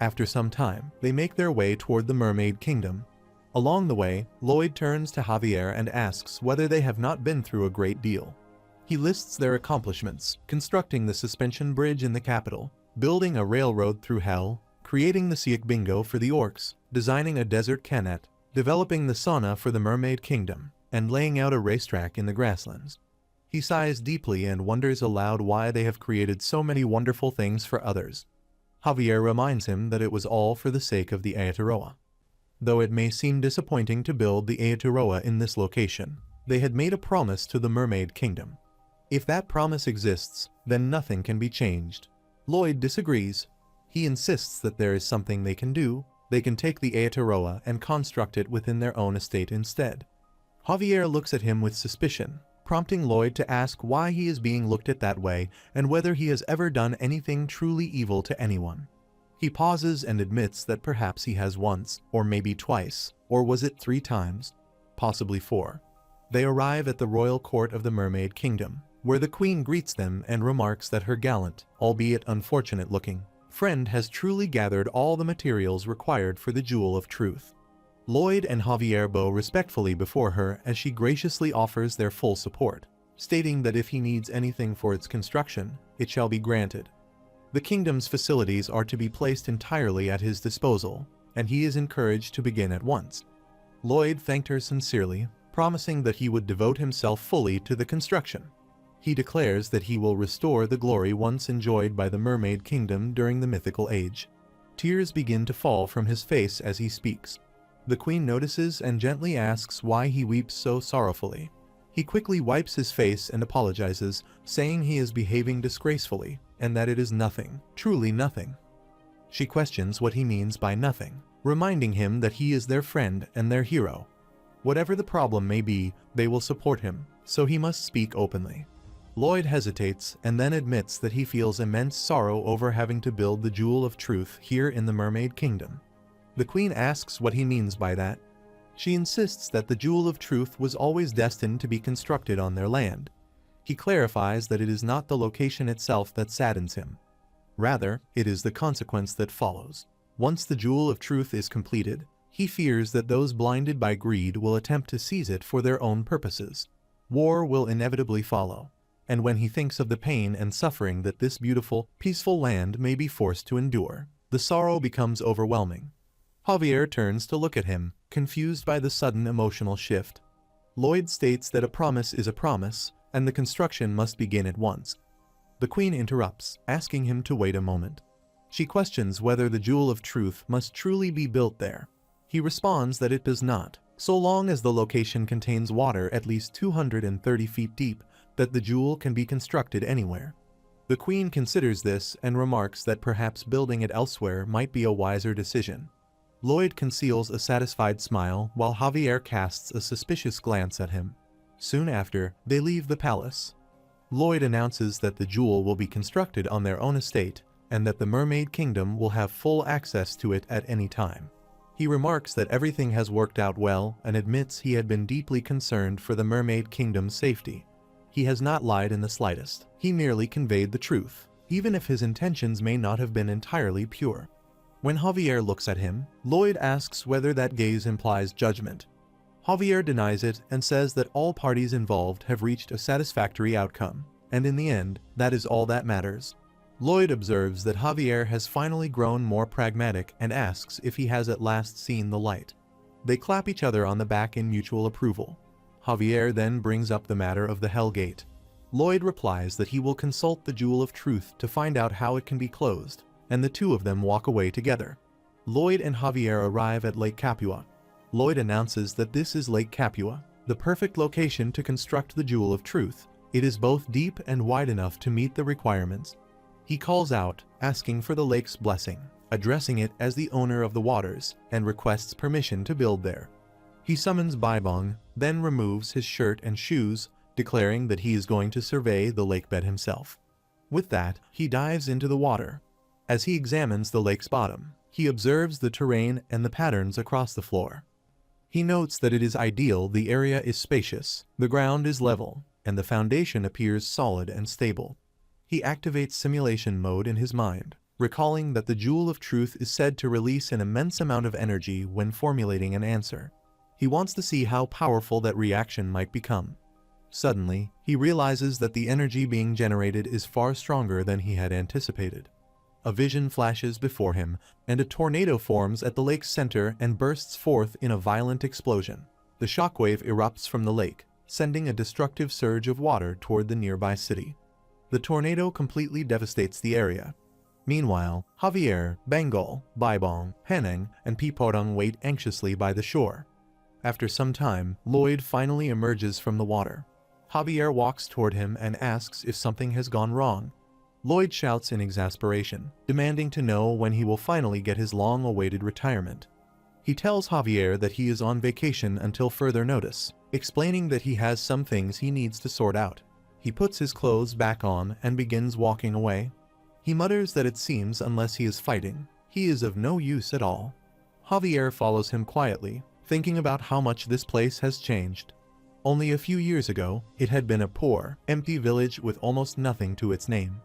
[SPEAKER 1] After some time, they make their way toward the Mermaid Kingdom. Along the way, Lloyd turns to Javier and asks whether they have not been through a great deal. He lists their accomplishments, constructing the suspension bridge in the capital, building a railroad through hell, creating the Siak Bingo for the orcs, designing a desert Canet, developing the sauna for the Mermaid Kingdom, and laying out a racetrack in the grasslands. He sighs deeply and wonders aloud why they have created so many wonderful things for others. Javier reminds him that it was all for the sake of the Aotearoa. Though it may seem disappointing to build the Aotearoa in this location, they had made a promise to the Mermaid Kingdom. If that promise exists, then nothing can be changed. Lloyd disagrees. He insists that there is something they can do. They can take the Aotearoa and construct it within their own estate instead. Javier looks at him with suspicion, prompting Lloyd to ask why he is being looked at that way and whether he has ever done anything truly evil to anyone. He pauses and admits that perhaps he has once, or maybe twice, or was it 3 times? Possibly 4. They arrive at the royal court of the Mermaid Kingdom, where the queen greets them and remarks that her gallant, albeit unfortunate-looking, friend has truly gathered all the materials required for the Jewel of Truth. Lloyd and Javier bow respectfully before her as she graciously offers their full support, stating that if he needs anything for its construction, it shall be granted. The kingdom's facilities are to be placed entirely at his disposal, and he is encouraged to begin at once. Lloyd thanked her sincerely, promising that he would devote himself fully to the construction. He declares that he will restore the glory once enjoyed by the Mermaid Kingdom during the mythical age. Tears begin to fall from his face as he speaks. The queen notices and gently asks why he weeps so sorrowfully. He quickly wipes his face and apologizes, saying he is behaving disgracefully, and that it is nothing, truly nothing. She questions what he means by nothing, reminding him that he is their friend and their hero. Whatever the problem may be, they will support him, so he must speak openly. Lloyd hesitates and then admits that he feels immense sorrow over having to build the Jewel of Truth here in the Mermaid Kingdom. The queen asks what he means by that. She insists that the Jewel of Truth was always destined to be constructed on their land. He clarifies that it is not the location itself that saddens him. Rather, it is the consequence that follows. Once the Jewel of Truth is completed, he fears that those blinded by greed will attempt to seize it for their own purposes. War will inevitably follow, and when he thinks of the pain and suffering that this beautiful, peaceful land may be forced to endure, the sorrow becomes overwhelming. Javier turns to look at him, confused by the sudden emotional shift. Lloyd states that a promise is a promise, and the construction must begin at once. The queen interrupts, asking him to wait a moment. She questions whether the Jewel of Truth must truly be built there. He responds that it does not, so long as the location contains water at least 230 feet deep, that the jewel can be constructed anywhere. The queen considers this and remarks that perhaps building it elsewhere might be a wiser decision. Lloyd conceals a satisfied smile while Javier casts a suspicious glance at him. Soon after, they leave the palace. Lloyd announces that the jewel will be constructed on their own estate and that the Mermaid Kingdom will have full access to it at any time. He remarks that everything has worked out well and admits he had been deeply concerned for the Mermaid Kingdom's safety. He has not lied in the slightest. He merely conveyed the truth, even if his intentions may not have been entirely pure. When Javier looks at him, Lloyd asks whether that gaze implies judgment. Javier denies it and says that all parties involved have reached a satisfactory outcome, and in the end, that is all that matters. Lloyd observes that Javier has finally grown more pragmatic and asks if he has at last seen the light. They clap each other on the back in mutual approval. Javier then brings up the matter of the Hell Gate. Lloyd replies that he will consult the Jewel of Truth to find out how it can be closed, and the two of them walk away together. Lloyd and Javier arrive at Lake Capua. Lloyd announces that this is Lake Capua, the perfect location to construct the Jewel of Truth. It is both deep and wide enough to meet the requirements. He calls out, asking for the lake's blessing, addressing it as the owner of the waters, and requests permission to build there. He summons Baibong, then removes his shirt and shoes, declaring that he is going to survey the lakebed himself. With that, he dives into the water. As he examines the lake's bottom, he observes the terrain and the patterns across the floor. He notes that it is ideal, the area is spacious, the ground is level, and the foundation appears solid and stable. He activates simulation mode in his mind, recalling that the Jewel of Truth is said to release an immense amount of energy when formulating an answer. He wants to see how powerful that reaction might become. Suddenly, he realizes that the energy being generated is far stronger than he had anticipated. A vision flashes before him, and a tornado forms at the lake's center and bursts forth in a violent explosion. The shockwave erupts from the lake, sending a destructive surge of water toward the nearby city. The tornado completely devastates the area. Meanwhile, Javier, Bengal, Baibong, Henning, and Piporong wait anxiously by the shore. After some time, Lloyd finally emerges from the water. Javier walks toward him and asks if something has gone wrong. Lloyd shouts in exasperation, demanding to know when he will finally get his long-awaited retirement. He tells Javier that he is on vacation until further notice, explaining that he has some things he needs to sort out. He puts his clothes back on and begins walking away. He mutters that it seems unless he is fighting, he is of no use at all. Javier follows him quietly, thinking about how much this place has changed. Only a few years ago, it had been a poor, empty village with almost nothing to its name.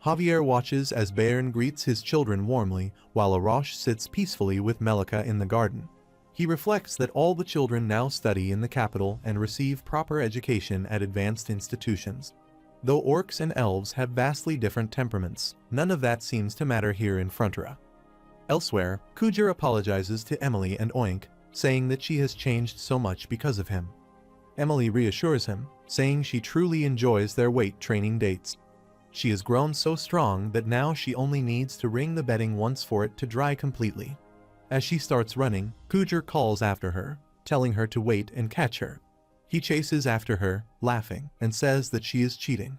[SPEAKER 1] Javier watches as Bayern greets his children warmly, while Arash sits peacefully with Melika in the garden. He reflects that all the children now study in the capital and receive proper education at advanced institutions. Though orcs and elves have vastly different temperaments, none of that seems to matter here in Frontera. Elsewhere, Kujar apologizes to Emily and Oink, saying that she has changed so much because of him. Emily reassures him, saying she truly enjoys their weight training dates. She has grown so strong that now she only needs to wring the bedding once for it to dry completely. As she starts running, Kujar calls after her, telling her to wait and catch her. He chases after her, laughing, and says that she is cheating.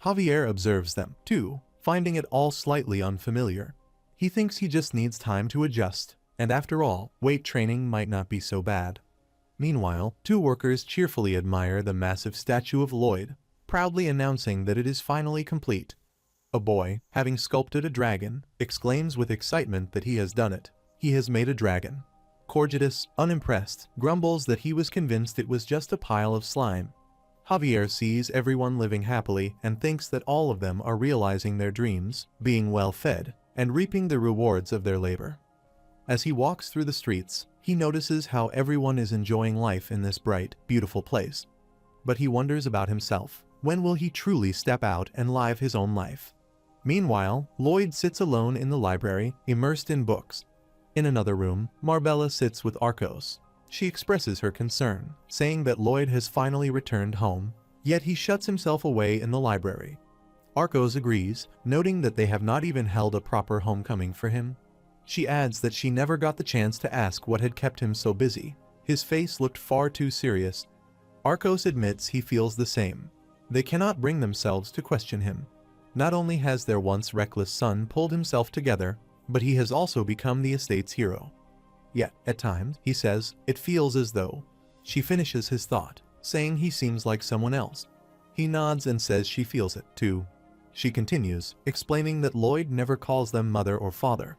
[SPEAKER 1] Javier observes them, too, finding it all slightly unfamiliar. He thinks he just needs time to adjust, and after all, weight training might not be so bad. Meanwhile, two workers cheerfully admire the massive statue of Lloyd, proudly announcing that it is finally complete. A boy, having sculpted a dragon, exclaims with excitement that he has done it. He has made a dragon. Corgidus, unimpressed, grumbles that he was convinced it was just a pile of slime. Javier sees everyone living happily and thinks that all of them are realizing their dreams, being well fed, and reaping the rewards of their labor. As he walks through the streets, he notices how everyone is enjoying life in this bright, beautiful place. But he wonders about himself. When will he truly step out and live his own life? Meanwhile, Lloyd sits alone in the library, immersed in books. In another room, Marbella sits with Arcos. She expresses her concern, saying that Lloyd has finally returned home, yet he shuts himself away in the library. Arcos agrees, noting that they have not even held a proper homecoming for him. She adds that she never got the chance to ask what had kept him so busy. His face looked far too serious. Arcos admits he feels the same. They cannot bring themselves to question him. Not only has their once reckless son pulled himself together, but he has also become the estate's hero. Yet, at times, he says, it feels as though. She finishes his thought, saying he seems like someone else. He nods and says she feels it, too. She continues, explaining that Lloyd never calls them mother or father.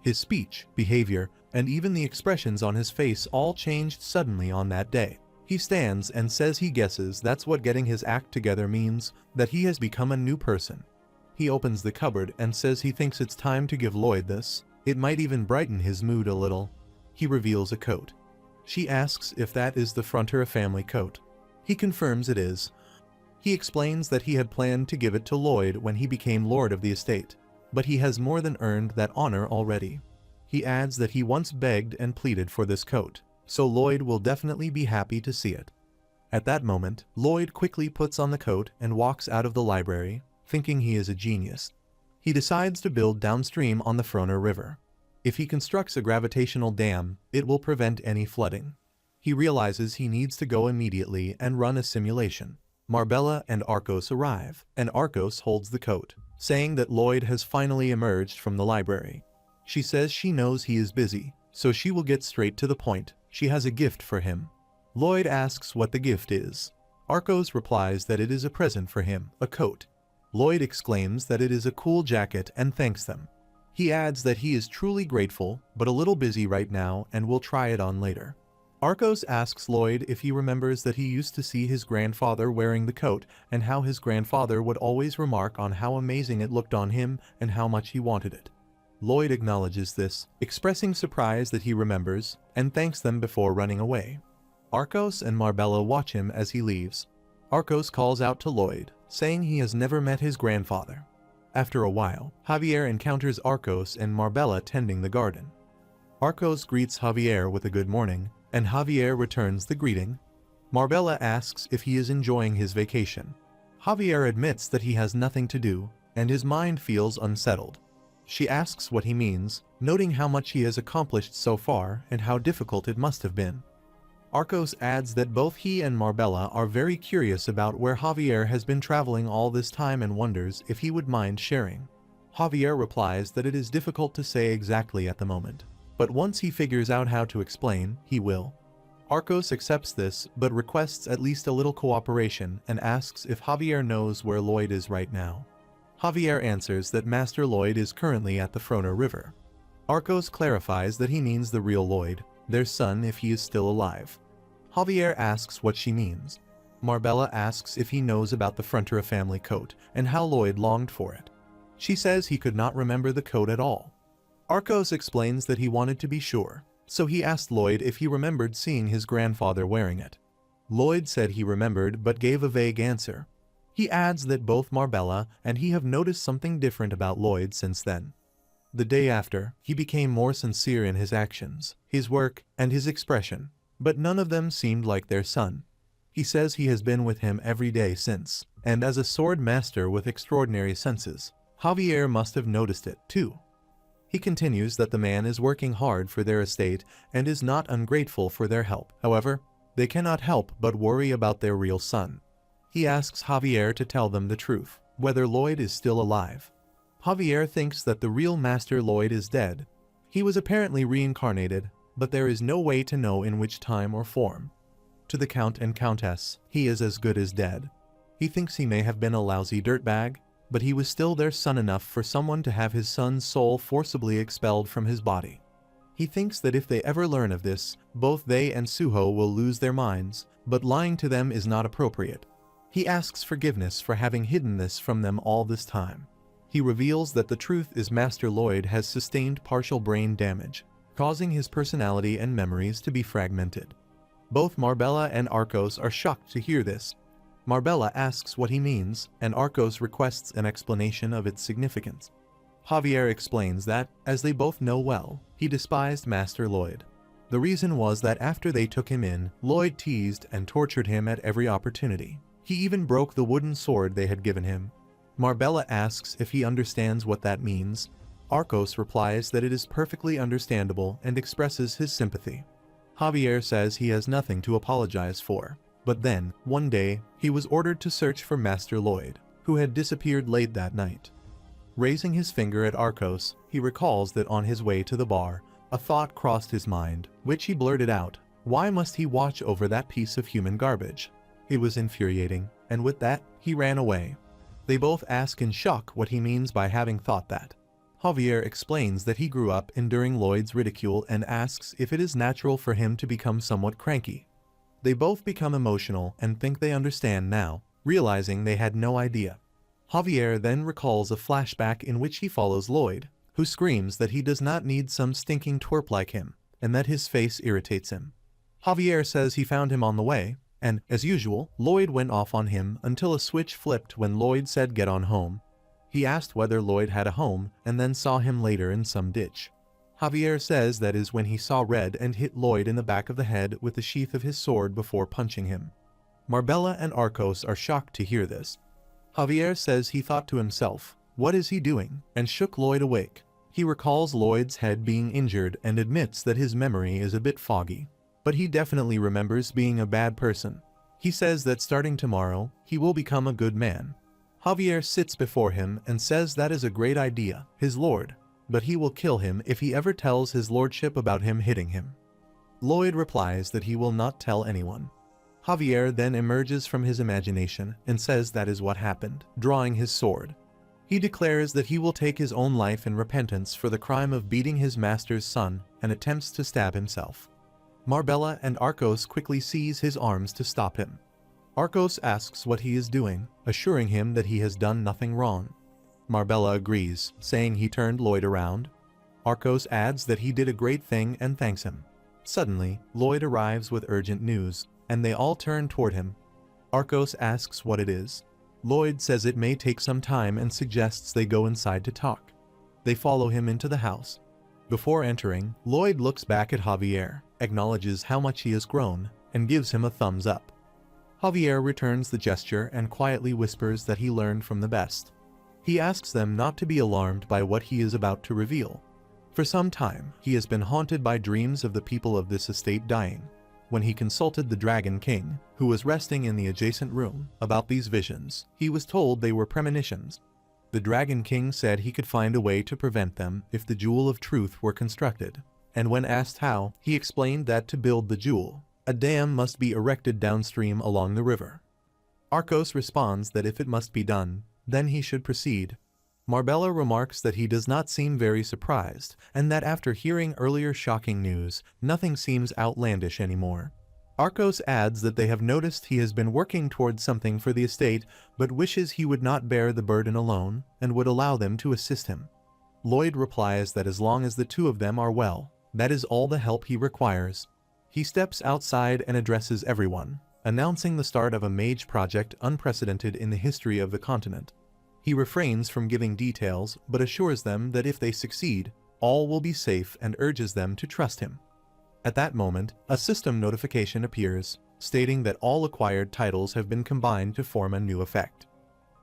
[SPEAKER 1] His speech, behavior, and even the expressions on his face all changed suddenly on that day. He stands and says he guesses that's what getting his act together means, that he has become a new person. He opens the cupboard and says he thinks it's time to give Lloyd this. It might even brighten his mood a little. He reveals a coat. She asks if that is the Frontera family coat. He confirms it is. He explains that he had planned to give it to Lloyd when he became lord of the estate, but he has more than earned that honor already. He adds that he once begged and pleaded for this coat, so Lloyd will definitely be happy to see it. At that moment, Lloyd quickly puts on the coat and walks out of the library, thinking he is a genius. He decides to build downstream on the Froner River. If he constructs a gravitational dam, it will prevent any flooding. He realizes he needs to go immediately and run a simulation. Marbella and Arcos arrive, and Arcos holds the coat. saying that Lloyd has finally emerged from the library. She says she knows he is busy, so she will get straight to the point. She has a gift for him. Lloyd asks what the gift is. Arcos replies that it is a present for him, a coat. Lloyd exclaims that it is a cool jacket and thanks them. He adds that he is truly grateful, but a little busy right now and will try it on later. Arcos asks Lloyd if he remembers that he used to see his grandfather wearing the coat and how his grandfather would always remark on how amazing it looked on him and how much he wanted it. Lloyd acknowledges this, expressing surprise that he remembers, and thanks them before running away. Arcos and Marbella watch him as he leaves. Arcos calls out to Lloyd, saying he has never met his grandfather. After a while, Javier encounters Arcos and Marbella tending the garden. Arcos greets Javier with a good morning, and Javier returns the greeting. Marbella asks if he is enjoying his vacation. Javier admits that he has nothing to do, and his mind feels unsettled. She asks what he means, noting how much he has accomplished so far and how difficult it must have been. Arcos adds that both he and Marbella are very curious about where Javier has been traveling all this time and wonders if he would mind sharing. Javier replies that it is difficult to say exactly at the moment, but once he figures out how to explain, he will. Arcos accepts this but requests at least a little cooperation and asks if Javier knows where Lloyd is right now. Javier answers that Master Lloyd is currently at the Frona River. Arcos clarifies that he means the real Lloyd, their son if he is still alive. Javier asks what she means. Marbella asks if he knows about the Frontera family coat and how Lloyd longed for it. She says he could not remember the coat at all. Arcos explains that he wanted to be sure, so he asked Lloyd if he remembered seeing his grandfather wearing it. Lloyd said he remembered but gave a vague answer. He adds that both Marbella and he have noticed something different about Lloyd since then. The day after, he became more sincere in his actions, his work, and his expression, but none of them seemed like their son. He says he has been with him every day since, and as a sword master with extraordinary senses, Javier must have noticed it too. He continues that the man is working hard for their estate and is not ungrateful for their help. However, they cannot help but worry about their real son. He asks Javier to tell them the truth, whether Lloyd is still alive. Javier thinks that the real Master Lloyd is dead. He was apparently reincarnated, but there is no way to know in which time or form. To the Count and Countess, he is as good as dead. He thinks he may have been a lousy dirtbag, but he was still their son enough for someone to have his son's soul forcibly expelled from his body. He thinks that if they ever learn of this, both they and Suho will lose their minds, but lying to them is not appropriate. He asks forgiveness for having hidden this from them all this time. He reveals that the truth is Master Lloyd has sustained partial brain damage, causing his personality and memories to be fragmented. Both Marbella and Arcos are shocked to hear this. Marbella asks what he means, and Arcos requests an explanation of its significance. Javier explains that, as they both know well, he despised Master Lloyd. The reason was that after they took him in, Lloyd teased and tortured him at every opportunity. He even broke the wooden sword they had given him. Marbella asks if he understands what that means. Arcos replies that it is perfectly understandable and expresses his sympathy. Javier says he has nothing to apologize for. But then, one day, he was ordered to search for Master Lloyd, who had disappeared late that night. Raising his finger at Arcos, he recalls that on his way to the bar, a thought crossed his mind, which he blurted out. Why must he watch over that piece of human garbage? It was infuriating, and with that, he ran away. They both ask in shock what he means by having thought that. Javier explains that he grew up enduring Lloyd's ridicule and asks if it is natural for him to become somewhat cranky. They both become emotional and think they understand now, realizing they had no idea. Javier then recalls a flashback in which he follows Lloyd, who screams that he does not need some stinking twerp like him, and that his face irritates him. Javier says he found him on the way, and, as usual, Lloyd went off on him until a switch flipped when Lloyd said get on home. He asked whether Lloyd had a home and then saw him later in some ditch. Javier says that is when he saw red and hit Lloyd in the back of the head with the sheath of his sword before punching him. Marbella and Arcos are shocked to hear this. Javier says he thought to himself, what is he doing, and shook Lloyd awake. He recalls Lloyd's head being injured and admits that his memory is a bit foggy. But he definitely remembers being a bad person. He says that starting tomorrow, he will become a good man. Javier sits before him and says that is a great idea, his lord, but he will kill him if he ever tells his lordship about him hitting him. Lloyd replies that he will not tell anyone. Javier then emerges from his imagination and says that is what happened, drawing his sword. He declares that he will take his own life in repentance for the crime of beating his master's son and attempts to stab himself. Marbella and Arcos quickly seize his arms to stop him. Arcos asks what he is doing, assuring him that he has done nothing wrong. Marbella agrees, saying he turned Lloyd around. Arcos adds that he did a great thing and thanks him. Suddenly, Lloyd arrives with urgent news, and they all turn toward him. Arcos asks what it is. Lloyd says it may take some time and suggests they go inside to talk. They follow him into the house. Before entering, Lloyd looks back at Javier, acknowledges how much he has grown, and gives him a thumbs up. Javier returns the gesture and quietly whispers that he learned from the best. He asks them not to be alarmed by what he is about to reveal. For some time, he has been haunted by dreams of the people of this estate dying. When he consulted the Dragon King, who was resting in the adjacent room, about these visions, he was told they were premonitions. The Dragon King said he could find a way to prevent them if the Jewel of Truth were constructed, and when asked how, he explained that to build the jewel, a dam must be erected downstream along the river. Arcos responds that if it must be done, then he should proceed. Marbella remarks that he does not seem very surprised, and that after hearing earlier shocking news, nothing seems outlandish anymore. Arcos adds that they have noticed he has been working towards something for the estate, but wishes he would not bear the burden alone, and would allow them to assist him. Lloyd replies that as long as the two of them are well, that is all the help he requires. He steps outside and addresses everyone, announcing the start of a mage project unprecedented in the history of the continent. He refrains from giving details, but assures them that if they succeed, all will be safe and urges them to trust him. At that moment, a system notification appears, stating that all acquired titles have been combined to form a new effect.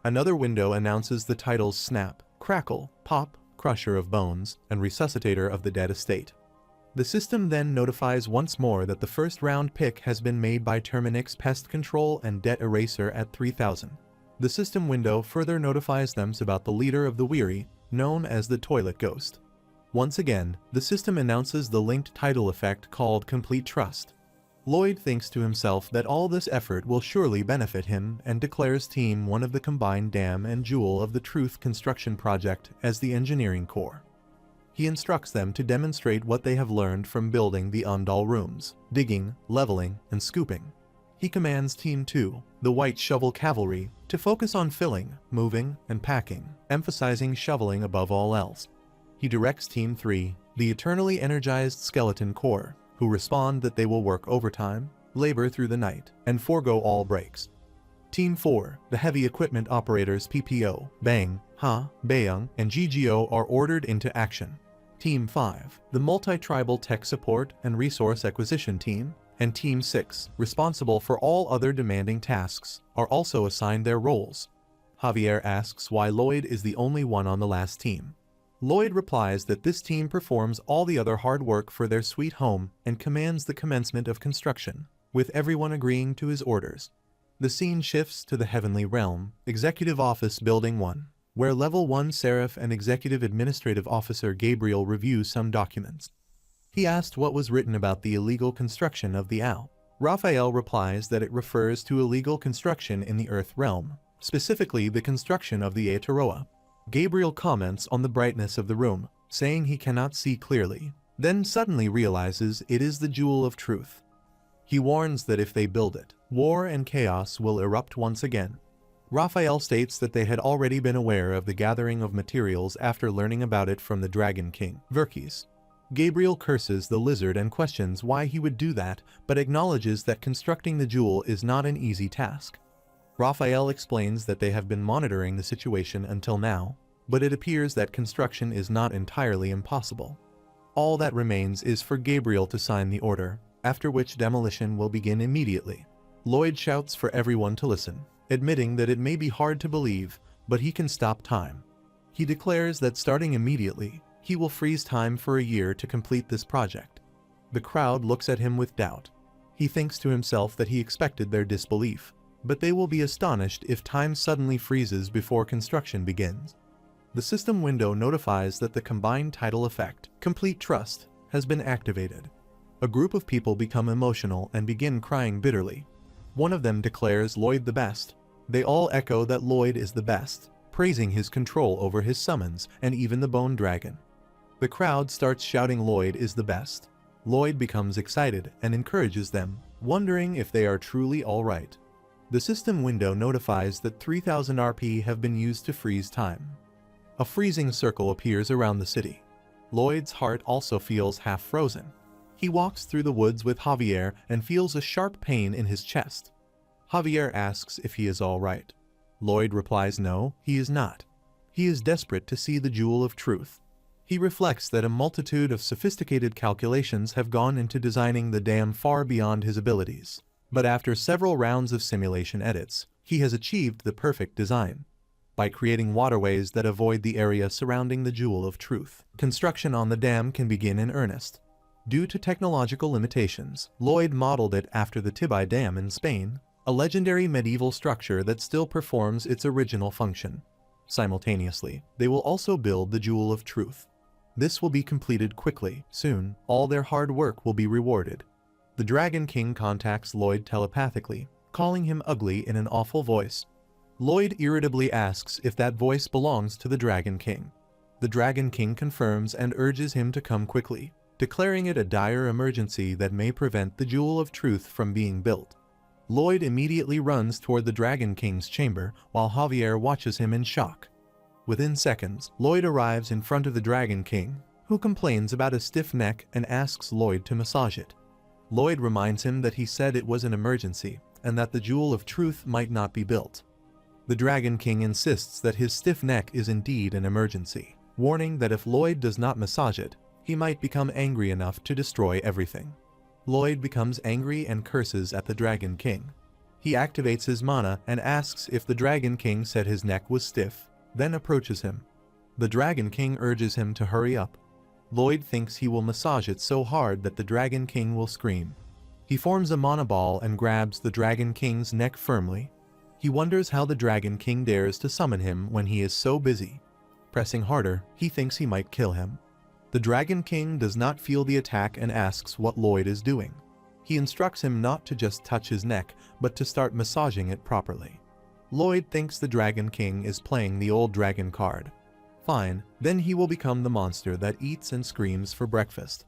[SPEAKER 1] Another window announces the titles Snap, Crackle, Pop, Crusher of Bones, and Resuscitator of the Dead Estate. The system then notifies once more that the first round pick has been made by Terminix Pest Control and Debt Eraser at 3000. The system window further notifies them about the leader of the Weary, known as the Toilet Ghost. Once again, the system announces the linked title effect called Complete Trust. Lloyd thinks to himself that all this effort will surely benefit him and declares Team 1 of the combined Dam and Jewel of the Truth construction project as the engineering core. He instructs them to demonstrate what they have learned from building the Undal rooms, digging, leveling, and scooping. He commands Team 2, the White Shovel Cavalry, to focus on filling, moving, and packing, emphasizing shoveling above all else. He directs Team 3, the Eternally Energized Skeleton Corps, who respond that they will work overtime, labor through the night, and forego all breaks. Team 4, the Heavy Equipment Operators PPO, Bang, Ha, Bayung, and GGO are ordered into action. Team 5, the Multi-Tribal Tech Support and Resource Acquisition Team, and Team 6, responsible for all other demanding tasks, are also assigned their roles. Javier asks why Lloyd is the only one on the last team. Lloyd replies that this team performs all the other hard work for their sweet home and commands the commencement of construction, with everyone agreeing to his orders. The scene shifts to the Heavenly Realm, Executive Office Building 1, where Level 1 Seraph and Executive Administrative Officer Gabriel review some documents. He asked what was written about the illegal construction of the Owl. Raphael replies that it refers to illegal construction in the Earth realm, specifically the construction of the Aotearoa. Gabriel comments on the brightness of the room, saying he cannot see clearly, then suddenly realizes it is the Jewel of Truth. He warns that if they build it, war and chaos will erupt once again. Raphael states that they had already been aware of the gathering of materials after learning about it from the Dragon King, Verkis. Gabriel curses the lizard and questions why he would do that, but acknowledges that constructing the jewel is not an easy task. Raphael explains that they have been monitoring the situation until now, but it appears that construction is not entirely impossible. All that remains is for Gabriel to sign the order, after which demolition will begin immediately. Lloyd shouts for everyone to listen, admitting that it may be hard to believe, but he can stop time. He declares that starting immediately, he will freeze time for a year to complete this project. The crowd looks at him with doubt. He thinks to himself that he expected their disbelief. but they will be astonished if time suddenly freezes before construction begins. The system window notifies that the combined tidal effect, complete trust, has been activated. A group of people become emotional and begin crying bitterly. One of them declares Lloyd the best. They all echo that Lloyd is the best, praising his control over his summons and even the bone dragon. The crowd starts shouting Lloyd is the best. Lloyd becomes excited and encourages them, wondering if they are truly all right. The system window notifies that 3000 RP have been used to freeze time. A freezing circle appears around the city. Lloyd's heart also feels half frozen. He walks through the woods with Javier and feels a sharp pain in his chest. Javier asks if he is all right. Lloyd replies no, he is not. He is desperate to see the jewel of truth. He reflects that a multitude of sophisticated calculations have gone into designing the dam far beyond his abilities. But after several rounds of simulation edits, he has achieved the perfect design. By creating waterways that avoid the area surrounding the jewel of truth, construction on the dam can begin in earnest. Due to technological limitations, Lloyd modeled it after the Tibai Dam in Spain, a legendary medieval structure that still performs its original function. Simultaneously, they will also build the Jewel of Truth. This will be completed quickly. Soon, all their hard work will be rewarded. The Dragon King contacts Lloyd telepathically, calling him ugly in an awful voice. Lloyd irritably asks if that voice belongs to the Dragon King. The Dragon King confirms and urges him to come quickly, declaring it a dire emergency that may prevent the Jewel of Truth from being built. Lloyd immediately runs toward the Dragon King's chamber while Javier watches him in shock. Within seconds, Lloyd arrives in front of the Dragon King, who complains about a stiff neck and asks Lloyd to massage it. Lloyd reminds him that he said it was an emergency and that the Jewel of Truth might not be built. The Dragon King insists that his stiff neck is indeed an emergency, warning that if Lloyd does not massage it, he might become angry enough to destroy everything. Lloyd becomes angry and curses at the Dragon King. He activates his mana and asks if the Dragon King said his neck was stiff, then approaches him. The Dragon King urges him to hurry up. Lloyd thinks he will massage it so hard that the Dragon King will scream. He forms a mana ball and grabs the Dragon King's neck firmly. He wonders how the Dragon King dares to summon him when he is so busy. Pressing harder, he thinks he might kill him. The Dragon King does not feel the attack and asks what Lloyd is doing. He instructs him not to just touch his neck, but to start massaging it properly. Lloyd thinks the Dragon King is playing the old dragon card. Fine, then he will become the monster that eats and screams for breakfast.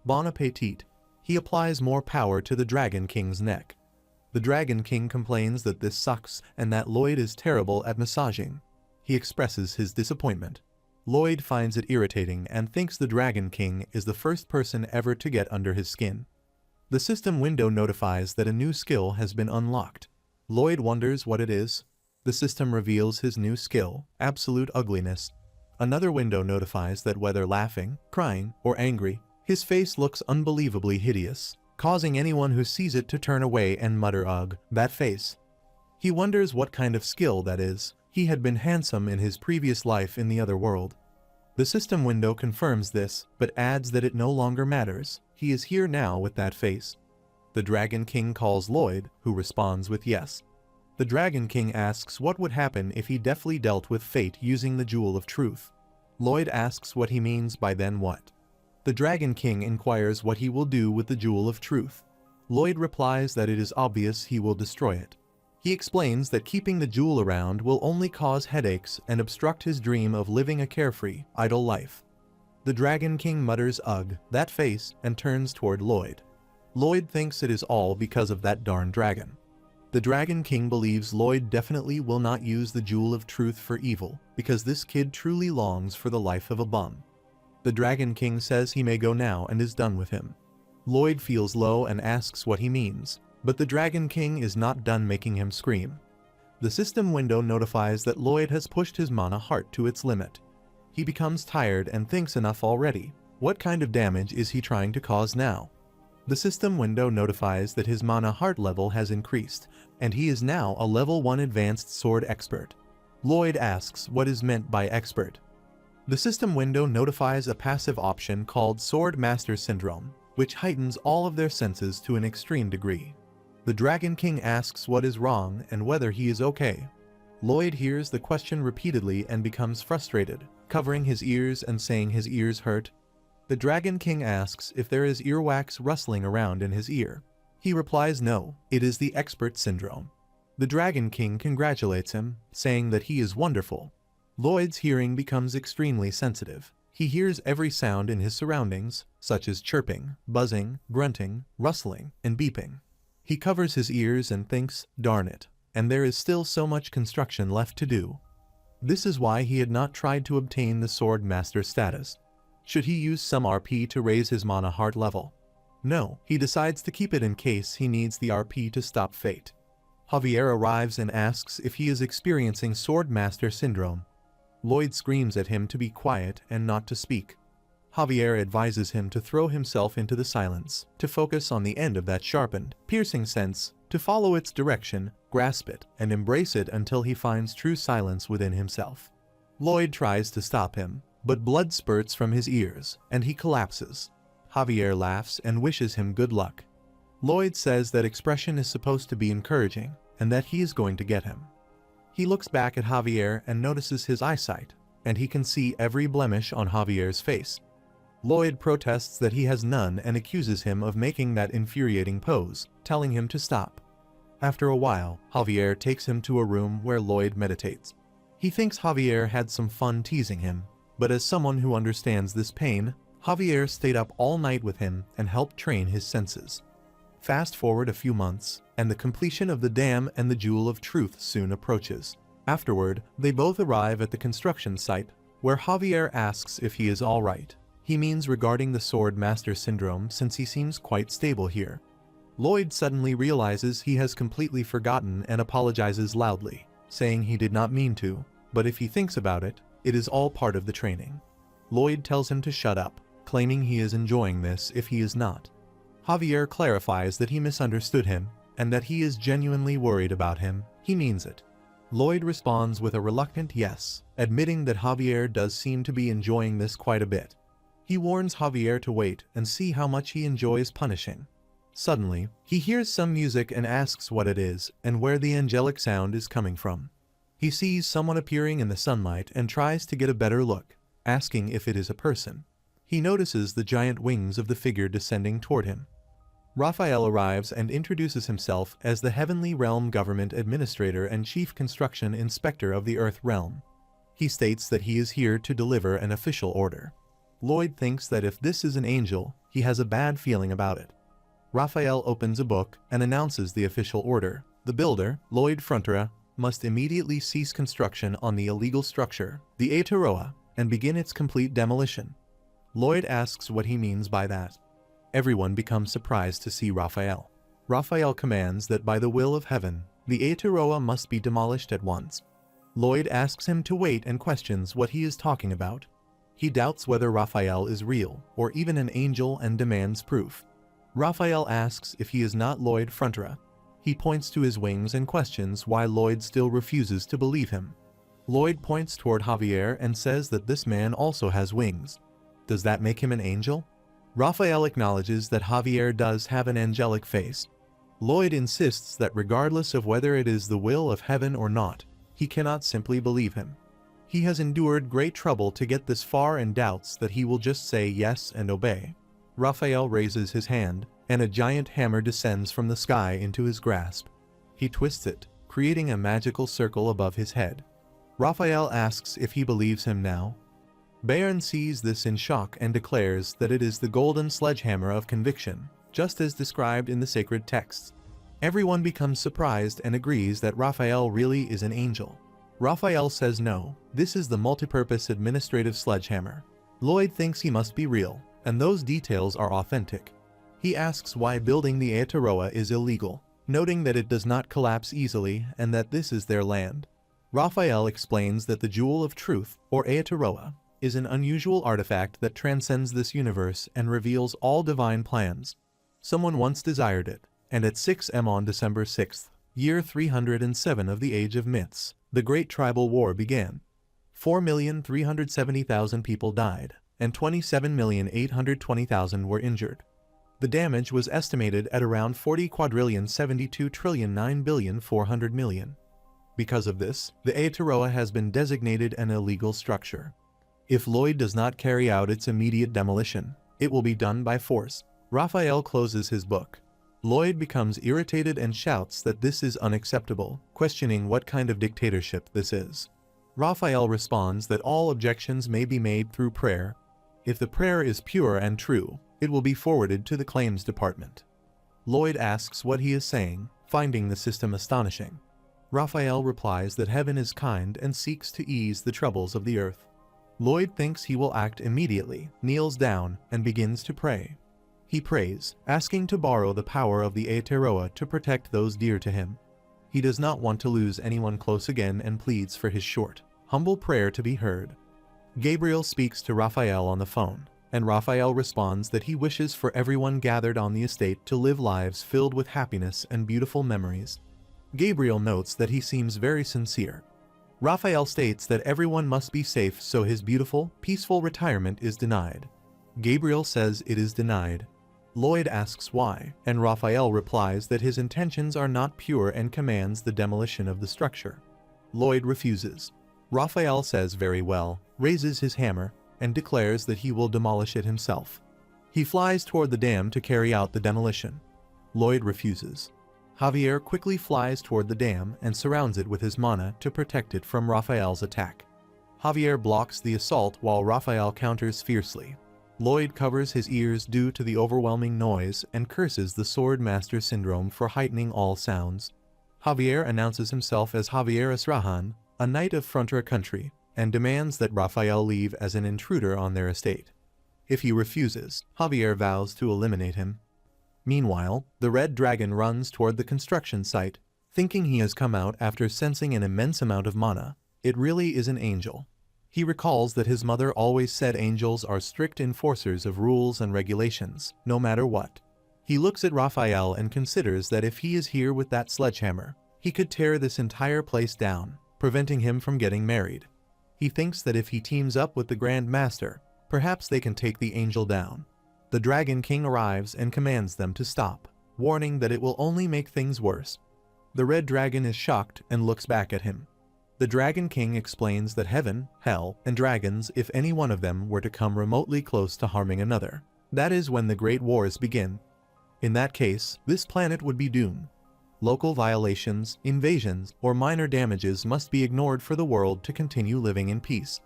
[SPEAKER 1] Bon appetit. He applies more power to the Dragon King's neck. The Dragon King complains that this sucks and that Lloyd is terrible at massaging. He expresses his disappointment. Lloyd finds it irritating and thinks the Dragon King is the first person ever to get under his skin. The system window notifies that a new skill has been unlocked. Lloyd wonders what it is. The system reveals his new skill, Absolute Ugliness. Another window notifies that whether laughing, crying, or angry, his face looks unbelievably hideous, causing anyone who sees it to turn away and mutter ugh, that face. He wonders what kind of skill that is. He had been handsome in his previous life in the other world. The system window confirms this, but adds that it no longer matters. He is here now with that face. The Dragon King calls Lloyd, who responds with yes. The Dragon King asks what would happen if he deftly dealt with fate using the Jewel of Truth. Lloyd asks what he means by then what. The Dragon King inquires what he will do with the Jewel of Truth. Lloyd replies that it is obvious he will destroy it. He explains that keeping the jewel around will only cause headaches and obstruct his dream of living a carefree, idle life. The Dragon King mutters ugh, that face, and turns toward Lloyd. Lloyd thinks it is all because of that darn dragon. The Dragon King believes Lloyd definitely will not use the Jewel of Truth for evil, because this kid truly longs for the life of a bum. The Dragon King says he may go now and is done with him. Lloyd feels low and asks what he means, but the Dragon King is not done making him scream. The system window notifies that Lloyd has pushed his mana heart to its limit. He becomes tired and thinks enough already. What kind of damage is he trying to cause now? The system window notifies that his mana heart level has increased, and he is now a level 1 advanced sword expert. Lloyd asks what is meant by expert. The system window notifies a passive option called Sword Master Syndrome, which heightens all of their senses to an extreme degree. The Dragon King asks what is wrong and whether he is okay. Lloyd hears the question repeatedly and becomes frustrated, covering his ears and saying his ears hurt. The Dragon King asks if there is earwax rustling around in his ear. He replies no, it is the expert syndrome. The Dragon King congratulates him, saying that he is wonderful. Lloyd's hearing becomes extremely sensitive. He hears every sound in his surroundings, such as chirping, buzzing, grunting, rustling, and beeping. He covers his ears and thinks, darn it, and there is still so much construction left to do. This is why he had not tried to obtain the Sword Master status. Should he use some RP to raise his mana heart level? No, he decides to keep it in case he needs the RP to stop fate. Javier arrives and asks if he is experiencing Sword Master syndrome. Lloyd screams at him to be quiet and not to speak. Javier advises him to throw himself into the silence, to focus on the end of that sharpened, piercing sense, to follow its direction, grasp it, and embrace it until he finds true silence within himself. Lloyd tries to stop him, but blood spurts from his ears, and he collapses. Javier laughs and wishes him good luck. Lloyd says that expression is supposed to be encouraging, and that he is going to get him. He looks back at Javier and notices his eyesight, and he can see every blemish on Javier's face. Lloyd protests that he has none and accuses him of making that infuriating pose, telling him to stop. After a while, Javier takes him to a room where Lloyd meditates. He thinks Javier had some fun teasing him, but as someone who understands this pain, Javier stayed up all night with him and helped train his senses. Fast forward a few months, and the completion of the dam and the Jewel of Truth soon approaches. Afterward, they both arrive at the construction site, where Javier asks if he is alright. He means regarding the Sword Master syndrome since he seems quite stable here. Lloyd suddenly realizes he has completely forgotten and apologizes loudly, saying he did not mean to, but if he thinks about it, it is all part of the training. Lloyd tells him to shut up, claiming he is enjoying this if he is not. Javier clarifies that he misunderstood him, and that he is genuinely worried about him. He means it. Lloyd responds with a reluctant yes, admitting that Javier does seem to be enjoying this quite a bit. He warns Javier to wait and see how much he enjoys punishing. Suddenly, he hears some music and asks what it is and where the angelic sound is coming from. He sees someone appearing in the sunlight and tries to get a better look, asking if it is a person. He notices the giant wings of the figure descending toward him. Raphael arrives and introduces himself as the Heavenly Realm Government Administrator and Chief Construction Inspector of the Earth Realm. He states that he is here to deliver an official order. Lloyd thinks that if this is an angel, he has a bad feeling about it. Raphael opens a book and announces the official order. The builder, Lloyd Frontera, must immediately cease construction on the illegal structure, the Aotearoa, and begin its complete demolition. Lloyd asks what he means by that. Everyone becomes surprised to see Raphael. Raphael commands that by the will of heaven, the Aotearoa must be demolished at once. Lloyd asks him to wait and questions what he is talking about. He doubts whether Raphael is real, or even an angel, and demands proof. Raphael asks if he is not Lloyd Frontera. He points to his wings and questions why Lloyd still refuses to believe him. Lloyd points toward Javier and says that this man also has wings. Does that make him an angel? Raphael acknowledges that Javier does have an angelic face. Lloyd insists that regardless of whether it is the will of heaven or not, he cannot simply believe him. He has endured great trouble to get this far and doubts that he will just say yes and obey. Raphael raises his hand, and a giant hammer descends from the sky into his grasp. He twists it, creating a magical circle above his head. Raphael asks if he believes him now. Bayern sees this in shock and declares that it is the golden sledgehammer of conviction, just as described in the sacred texts. Everyone becomes surprised and agrees that Raphael really is an angel. Raphael says no, this is the multipurpose administrative sledgehammer. Lloyd thinks he must be real, and those details are authentic. He asks why building the Aotearoa is illegal, noting that it does not collapse easily and that this is their land. Raphael explains that the Jewel of Truth, or Aotearoa, is an unusual artifact that transcends this universe and reveals all divine plans. Someone once desired it, and at 6 on December 6th, year 307 of the Age of Myths, the Great Tribal War began. 4,370,000 people died, and 27,820,000 were injured. The damage was estimated at around 40 quadrillion 72 trillion 9 billion 400 million. Because of this, the Aotearoa has been designated an illegal structure. If Lloyd does not carry out its immediate demolition, it will be done by force. Raphael closes his book. Lloyd becomes irritated and shouts that this is unacceptable, questioning what kind of dictatorship this is. Raphael responds that all objections may be made through prayer. If the prayer is pure and true, it will be forwarded to the claims department. Lloyd asks what he is saying, finding the system astonishing. Raphael replies that heaven is kind and seeks to ease the troubles of the earth. Lloyd thinks he will act immediately, kneels down, and begins to pray. He prays, asking to borrow the power of the Aotearoa to protect those dear to him. He does not want to lose anyone close again and pleads for his short, humble prayer to be heard. Gabriel speaks to Raphael on the phone, and Raphael responds that he wishes for everyone gathered on the estate to live lives filled with happiness and beautiful memories. Gabriel notes that he seems very sincere. Raphael states that everyone must be safe, so his beautiful, peaceful retirement is denied. Gabriel says it is denied. Lloyd asks why, and Raphael replies that his intentions are not pure and commands the demolition of the structure. Lloyd refuses. Raphael says very well, raises his hammer, and declares that he will demolish it himself. He flies toward the dam to carry out the demolition. Lloyd refuses. Javier quickly flies toward the dam and surrounds it with his mana to protect it from Raphael's attack. Javier blocks the assault while Raphael counters fiercely. Lloyd covers his ears due to the overwhelming noise and curses the Sword Master Syndrome for heightening all sounds. Javier announces himself as Javier Esrahan, a knight of Frontier country, and demands that Raphael leave as an intruder on their estate. If he refuses, Javier vows to eliminate him. Meanwhile, the Red Dragon runs toward the construction site, thinking he has come out after sensing an immense amount of mana. It really is an angel. He recalls that his mother always said angels are strict enforcers of rules and regulations, no matter what. He looks at Raphael and considers that if he is here with that sledgehammer, he could tear this entire place down, preventing him from getting married. He thinks that if he teams up with the Grand Master, perhaps they can take the angel down. The Dragon King arrives and commands them to stop, warning that it will only make things worse. The Red Dragon is shocked and looks back at him. The Dragon King explains that heaven, hell, and dragons, if any one of them were to come remotely close to harming another, that is when the Great Wars begin. In that case, this planet would be doomed. Local violations, invasions, or minor damages must be ignored for the world to continue living in peace.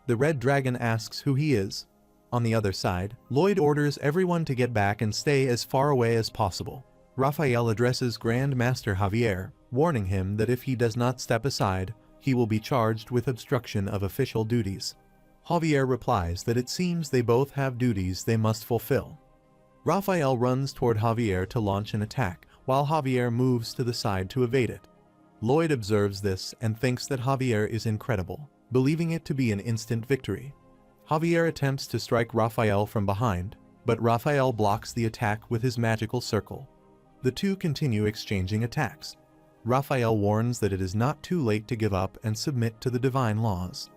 [SPEAKER 1] The Red Dragon asks who he is. On the other side, Lloyd orders everyone to get back and stay as far away as possible. Raphael addresses Grand Master Javier, warning him that if he does not step aside, he will be charged with obstruction of official duties. Javier replies that it seems they both have duties they must fulfill. Raphael runs toward Javier to launch an attack, while Javier moves to the side to evade it. Lloyd observes this and thinks that Javier is incredible, believing it to be an instant victory. Javier attempts to strike Raphael from behind, but Raphael blocks the attack with his magical circle. The two continue exchanging attacks. Raphael warns that it is not too late to give up and submit to the divine laws.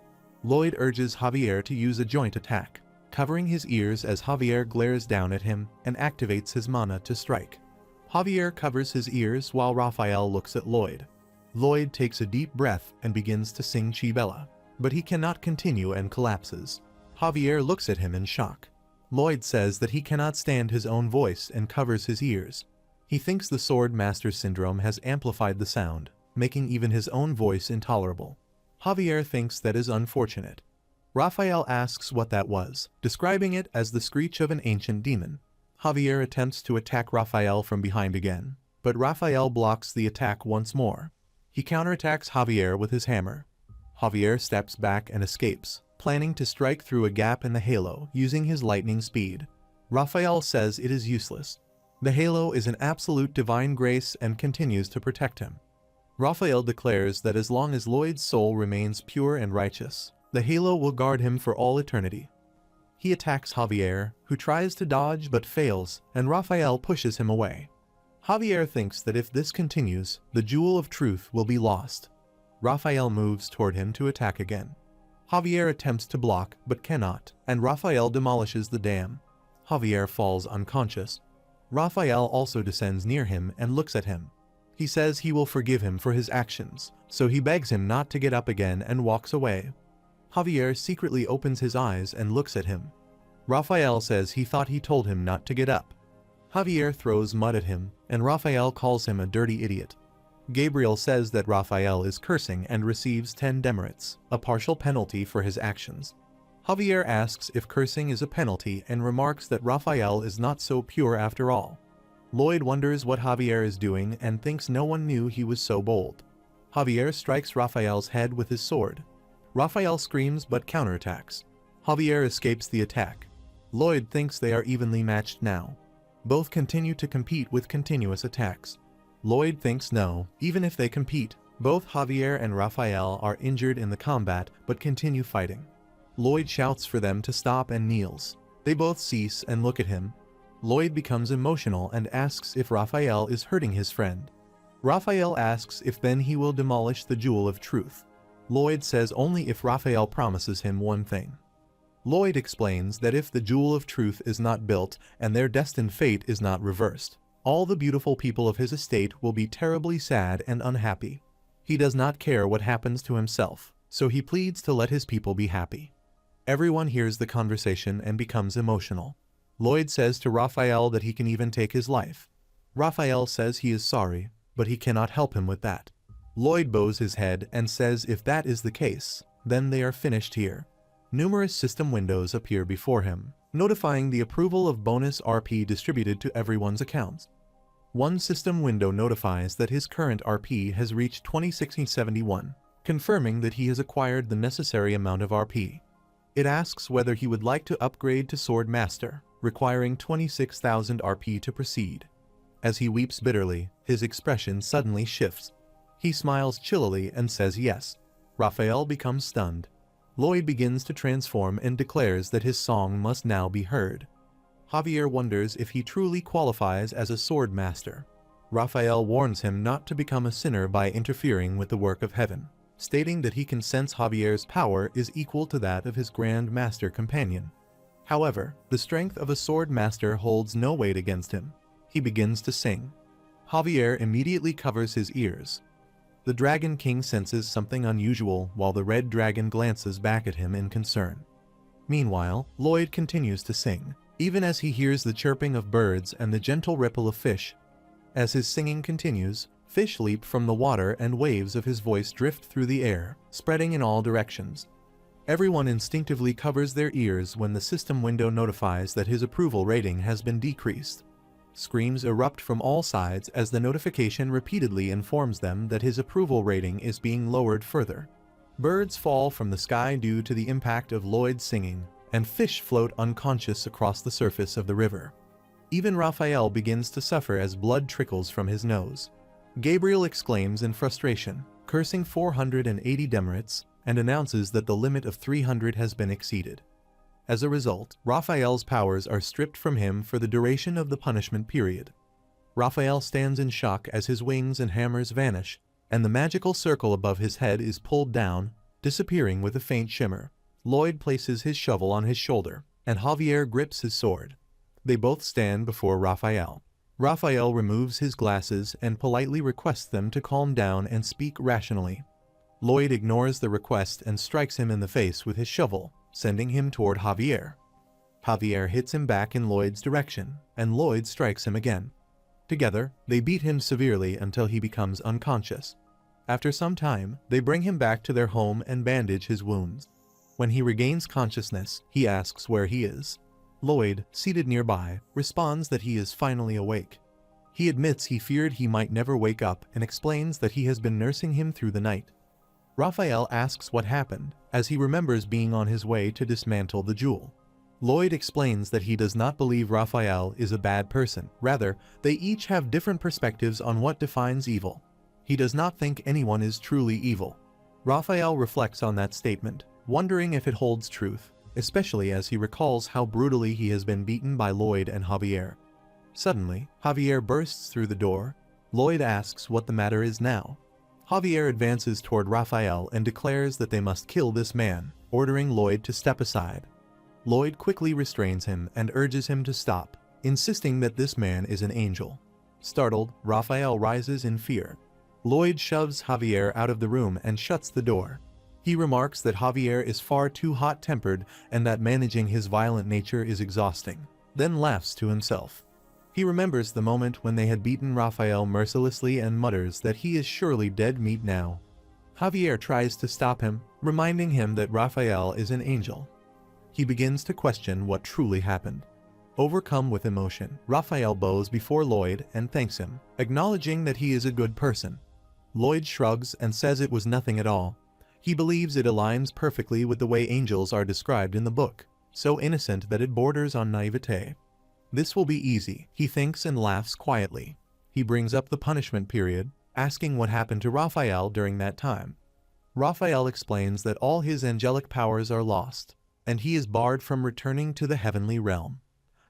[SPEAKER 1] Lloyd urges Javier to use a joint attack, covering his ears as Javier glares down at him and activates his mana to strike. Javier covers his ears while Raphael looks at Lloyd. Lloyd takes a deep breath and begins to sing Chibella, but he cannot continue and collapses. Javier looks at him in shock. Lloyd says that he cannot stand his own voice and covers his ears. He thinks the Sword Master Syndrome has amplified the sound, making even his own voice intolerable. Javier thinks that is unfortunate. Raphael asks what that was, describing it as the screech of an ancient demon. Javier attempts to attack Raphael from behind again, but Raphael blocks the attack once more. He counterattacks Javier with his hammer. Javier steps back and escapes, planning to strike through a gap in the halo using his lightning speed. Raphael says it is useless. The halo is an absolute divine grace and continues to protect him. Raphael declares that as long as Lloyd's soul remains pure and righteous, the halo will guard him for all eternity. He attacks Javier, who tries to dodge but fails, and Raphael pushes him away. Javier thinks that if this continues, the jewel of truth will be lost. Raphael moves toward him to attack again. Javier attempts to block but cannot, and Raphael demolishes the dam. Javier falls unconscious. Raphael also descends near him and looks at him. He says he will forgive him for his actions, so he begs him not to get up again and walks away. Javier secretly opens his eyes and looks at him. Raphael says he thought he told him not to get up. Javier throws mud at him, and Raphael calls him a dirty idiot. Gabriel says that Raphael is cursing and receives 10 demerits, a partial penalty for his actions. Javier asks if cursing is a penalty and remarks that Raphael is not so pure after all. Lloyd wonders what Javier is doing and thinks no one knew he was so bold. Javier strikes Raphael's head with his sword. Raphael screams but counterattacks. Javier escapes the attack. Lloyd thinks they are evenly matched now. Both continue to compete with continuous attacks. Lloyd thinks no, even if they compete, both Javier and Raphael are injured in the combat but continue fighting. Lloyd shouts for them to stop and kneels. They both cease and look at him. Lloyd becomes emotional and asks if Raphael is hurting his friend. Raphael asks if then he will demolish the Jewel of Truth. Lloyd says only if Raphael promises him one thing. Lloyd explains that if the Jewel of Truth is not built and their destined fate is not reversed, all the beautiful people of his estate will be terribly sad and unhappy. He does not care what happens to himself, so he pleads to let his people be happy. Everyone hears the conversation and becomes emotional. Lloyd says to Raphael that he can even take his life. Raphael says he is sorry, but he cannot help him with that. Lloyd bows his head and says if that is the case, then they are finished here. Numerous system windows appear before him, notifying the approval of bonus RP distributed to everyone's accounts. One system window notifies that his current RP has reached 2671, confirming that he has acquired the necessary amount of RP. It asks whether he would like to upgrade to Sword Master, requiring 26,000 RP to proceed. As he weeps bitterly, his expression suddenly shifts. He smiles chillily and says yes. Raphael becomes stunned. Lloyd begins to transform and declares that his song must now be heard. Javier wonders if he truly qualifies as a sword master. Raphael warns him not to become a sinner by interfering with the work of heaven, stating that he can sense Javier's power is equal to that of his Grand Master companion. However, the strength of a sword master holds no weight against him. He begins to sing. Javier immediately covers his ears. The Dragon King senses something unusual while the red dragon glances back at him in concern. Meanwhile, Lloyd continues to sing, even as he hears the chirping of birds and the gentle ripple of fish. As his singing continues, fish leap from the water and waves of his voice drift through the air, spreading in all directions. Everyone instinctively covers their ears when the system window notifies that his approval rating has been decreased. Screams erupt from all sides as the notification repeatedly informs them that his approval rating is being lowered further. Birds fall from the sky due to the impact of Lloyd's singing, and fish float unconscious across the surface of the river. Even Raphael begins to suffer as blood trickles from his nose. Gabriel exclaims in frustration, cursing 480 demerits, and announces that the limit of 300 has been exceeded. As a result, Raphael's powers are stripped from him for the duration of the punishment period. Raphael stands in shock as his wings and hammers vanish, and the magical circle above his head is pulled down, disappearing with a faint shimmer. Lloyd places his shovel on his shoulder, and Javier grips his sword. They both stand before Raphael. Raphael removes his glasses and politely requests them to calm down and speak rationally. Lloyd ignores the request and strikes him in the face with his shovel, sending him toward Javier. Javier hits him back in Lloyd's direction, and Lloyd strikes him again. Together, they beat him severely until he becomes unconscious. After some time, they bring him back to their home and bandage his wounds. When he regains consciousness, he asks where he is. Lloyd, seated nearby, responds that he is finally awake. He admits he feared he might never wake up and explains that he has been nursing him through the night. Raphael asks what happened, as he remembers being on his way to dismantle the jewel. Lloyd explains that he does not believe Raphael is a bad person. Rather, they each have different perspectives on what defines evil. He does not think anyone is truly evil. Raphael reflects on that statement, wondering if it holds truth, especially as he recalls how brutally he has been beaten by Lloyd and Javier. Suddenly, Javier bursts through the door. Lloyd asks what the matter is now. Javier advances toward Raphael and declares that they must kill this man, ordering Lloyd to step aside. Lloyd quickly restrains him and urges him to stop. insisting that this man is an angel. Startled, Raphael rises in fear. Lloyd shoves Javier out of the room and shuts the door. He remarks that Javier is far too hot-tempered and that managing his violent nature is exhausting, then laughs to himself. He remembers the moment when they had beaten Raphael mercilessly and mutters that he is surely dead meat now. Javier tries to stop him, reminding him that Raphael is an angel. He begins to question what truly happened. Overcome with emotion, Raphael bows before Lloyd and thanks him, acknowledging that he is a good person. Lloyd shrugs and says it was nothing at all. He believes it aligns perfectly with the way angels are described in the book, so innocent that it borders on naivete. This will be easy, he thinks and laughs quietly. He brings up the punishment period, asking what happened to Raphael during that time. Raphael explains that all his angelic powers are lost, and he is barred from returning to the heavenly realm.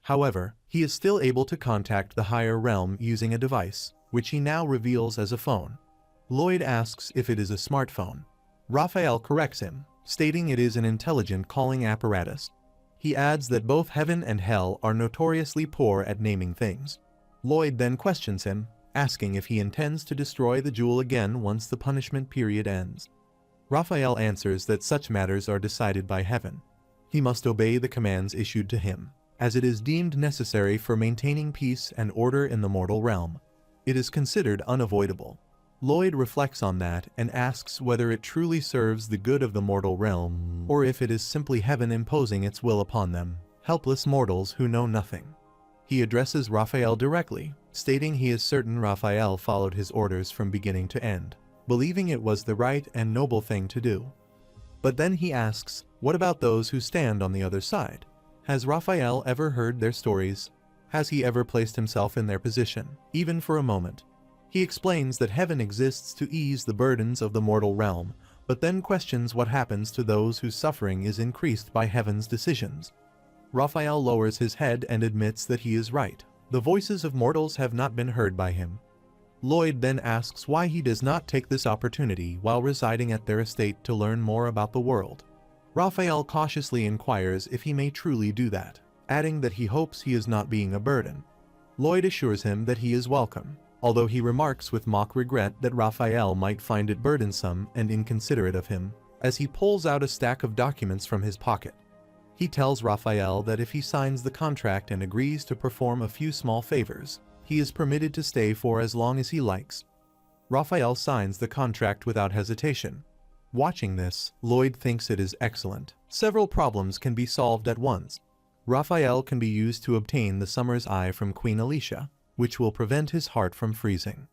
[SPEAKER 1] However, he is still able to contact the higher realm using a device, which he now reveals as a phone. Lloyd asks if it is a smartphone. Raphael corrects him, stating it is an intelligent calling apparatus. He adds that both heaven and hell are notoriously poor at naming things. Lloyd then questions him, asking if he intends to destroy the jewel again once the punishment period ends. Raphael answers that such matters are decided by heaven. He must obey the commands issued to him, as it is deemed necessary for maintaining peace and order in the mortal realm. It is considered unavoidable. Lloyd reflects on that and asks whether it truly serves the good of the mortal realm, or if it is simply heaven imposing its will upon them, helpless mortals who know nothing. He addresses Raphael directly, stating he is certain Raphael followed his orders from beginning to end, believing it was the right and noble thing to do. But then he asks, what about those who stand on the other side? Has Raphael ever heard their stories? Has he ever placed himself in their position, even for a moment? He explains that heaven exists to ease the burdens of the mortal realm, but then questions what happens to those whose suffering is increased by heaven's decisions. Raphael lowers his head and admits that he is right. The voices of mortals have not been heard by him. Lloyd then asks why he does not take this opportunity while residing at their estate to learn more about the world. Raphael cautiously inquires if he may truly do that, adding that he hopes he is not being a burden. Lloyd assures him that he is welcome, although he remarks with mock regret that Raphael might find it burdensome and inconsiderate of him, as he pulls out a stack of documents from his pocket. He tells Raphael that if he signs the contract and agrees to perform a few small favors, he is permitted to stay for as long as he likes. Raphael signs the contract without hesitation. Watching this, Lloyd thinks it is excellent. Several problems can be solved at once. Raphael can be used to obtain the Summer's Eye from Queen Alicia, which will prevent his heart from freezing.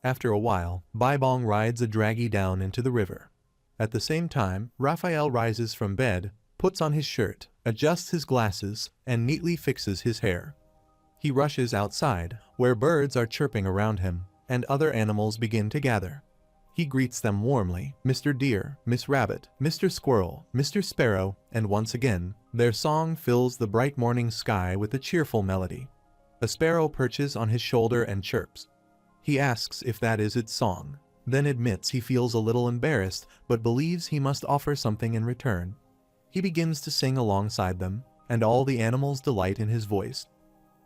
[SPEAKER 1] After a while, Baibong rides a draggy down into the river. At the same time, Raphael rises from bed, puts on his shirt, adjusts his glasses, and neatly fixes his hair. He rushes outside, where birds are chirping around him, and other animals begin to gather. He greets them warmly, Mr. Deer, Miss Rabbit, Mr. Squirrel, Mr. Sparrow, and once again, their song fills the bright morning sky with a cheerful melody. A sparrow perches on his shoulder and chirps. He asks if that is its song, then admits he feels a little embarrassed but believes he must offer something in return. He begins to sing alongside them, and all the animals delight in his voice.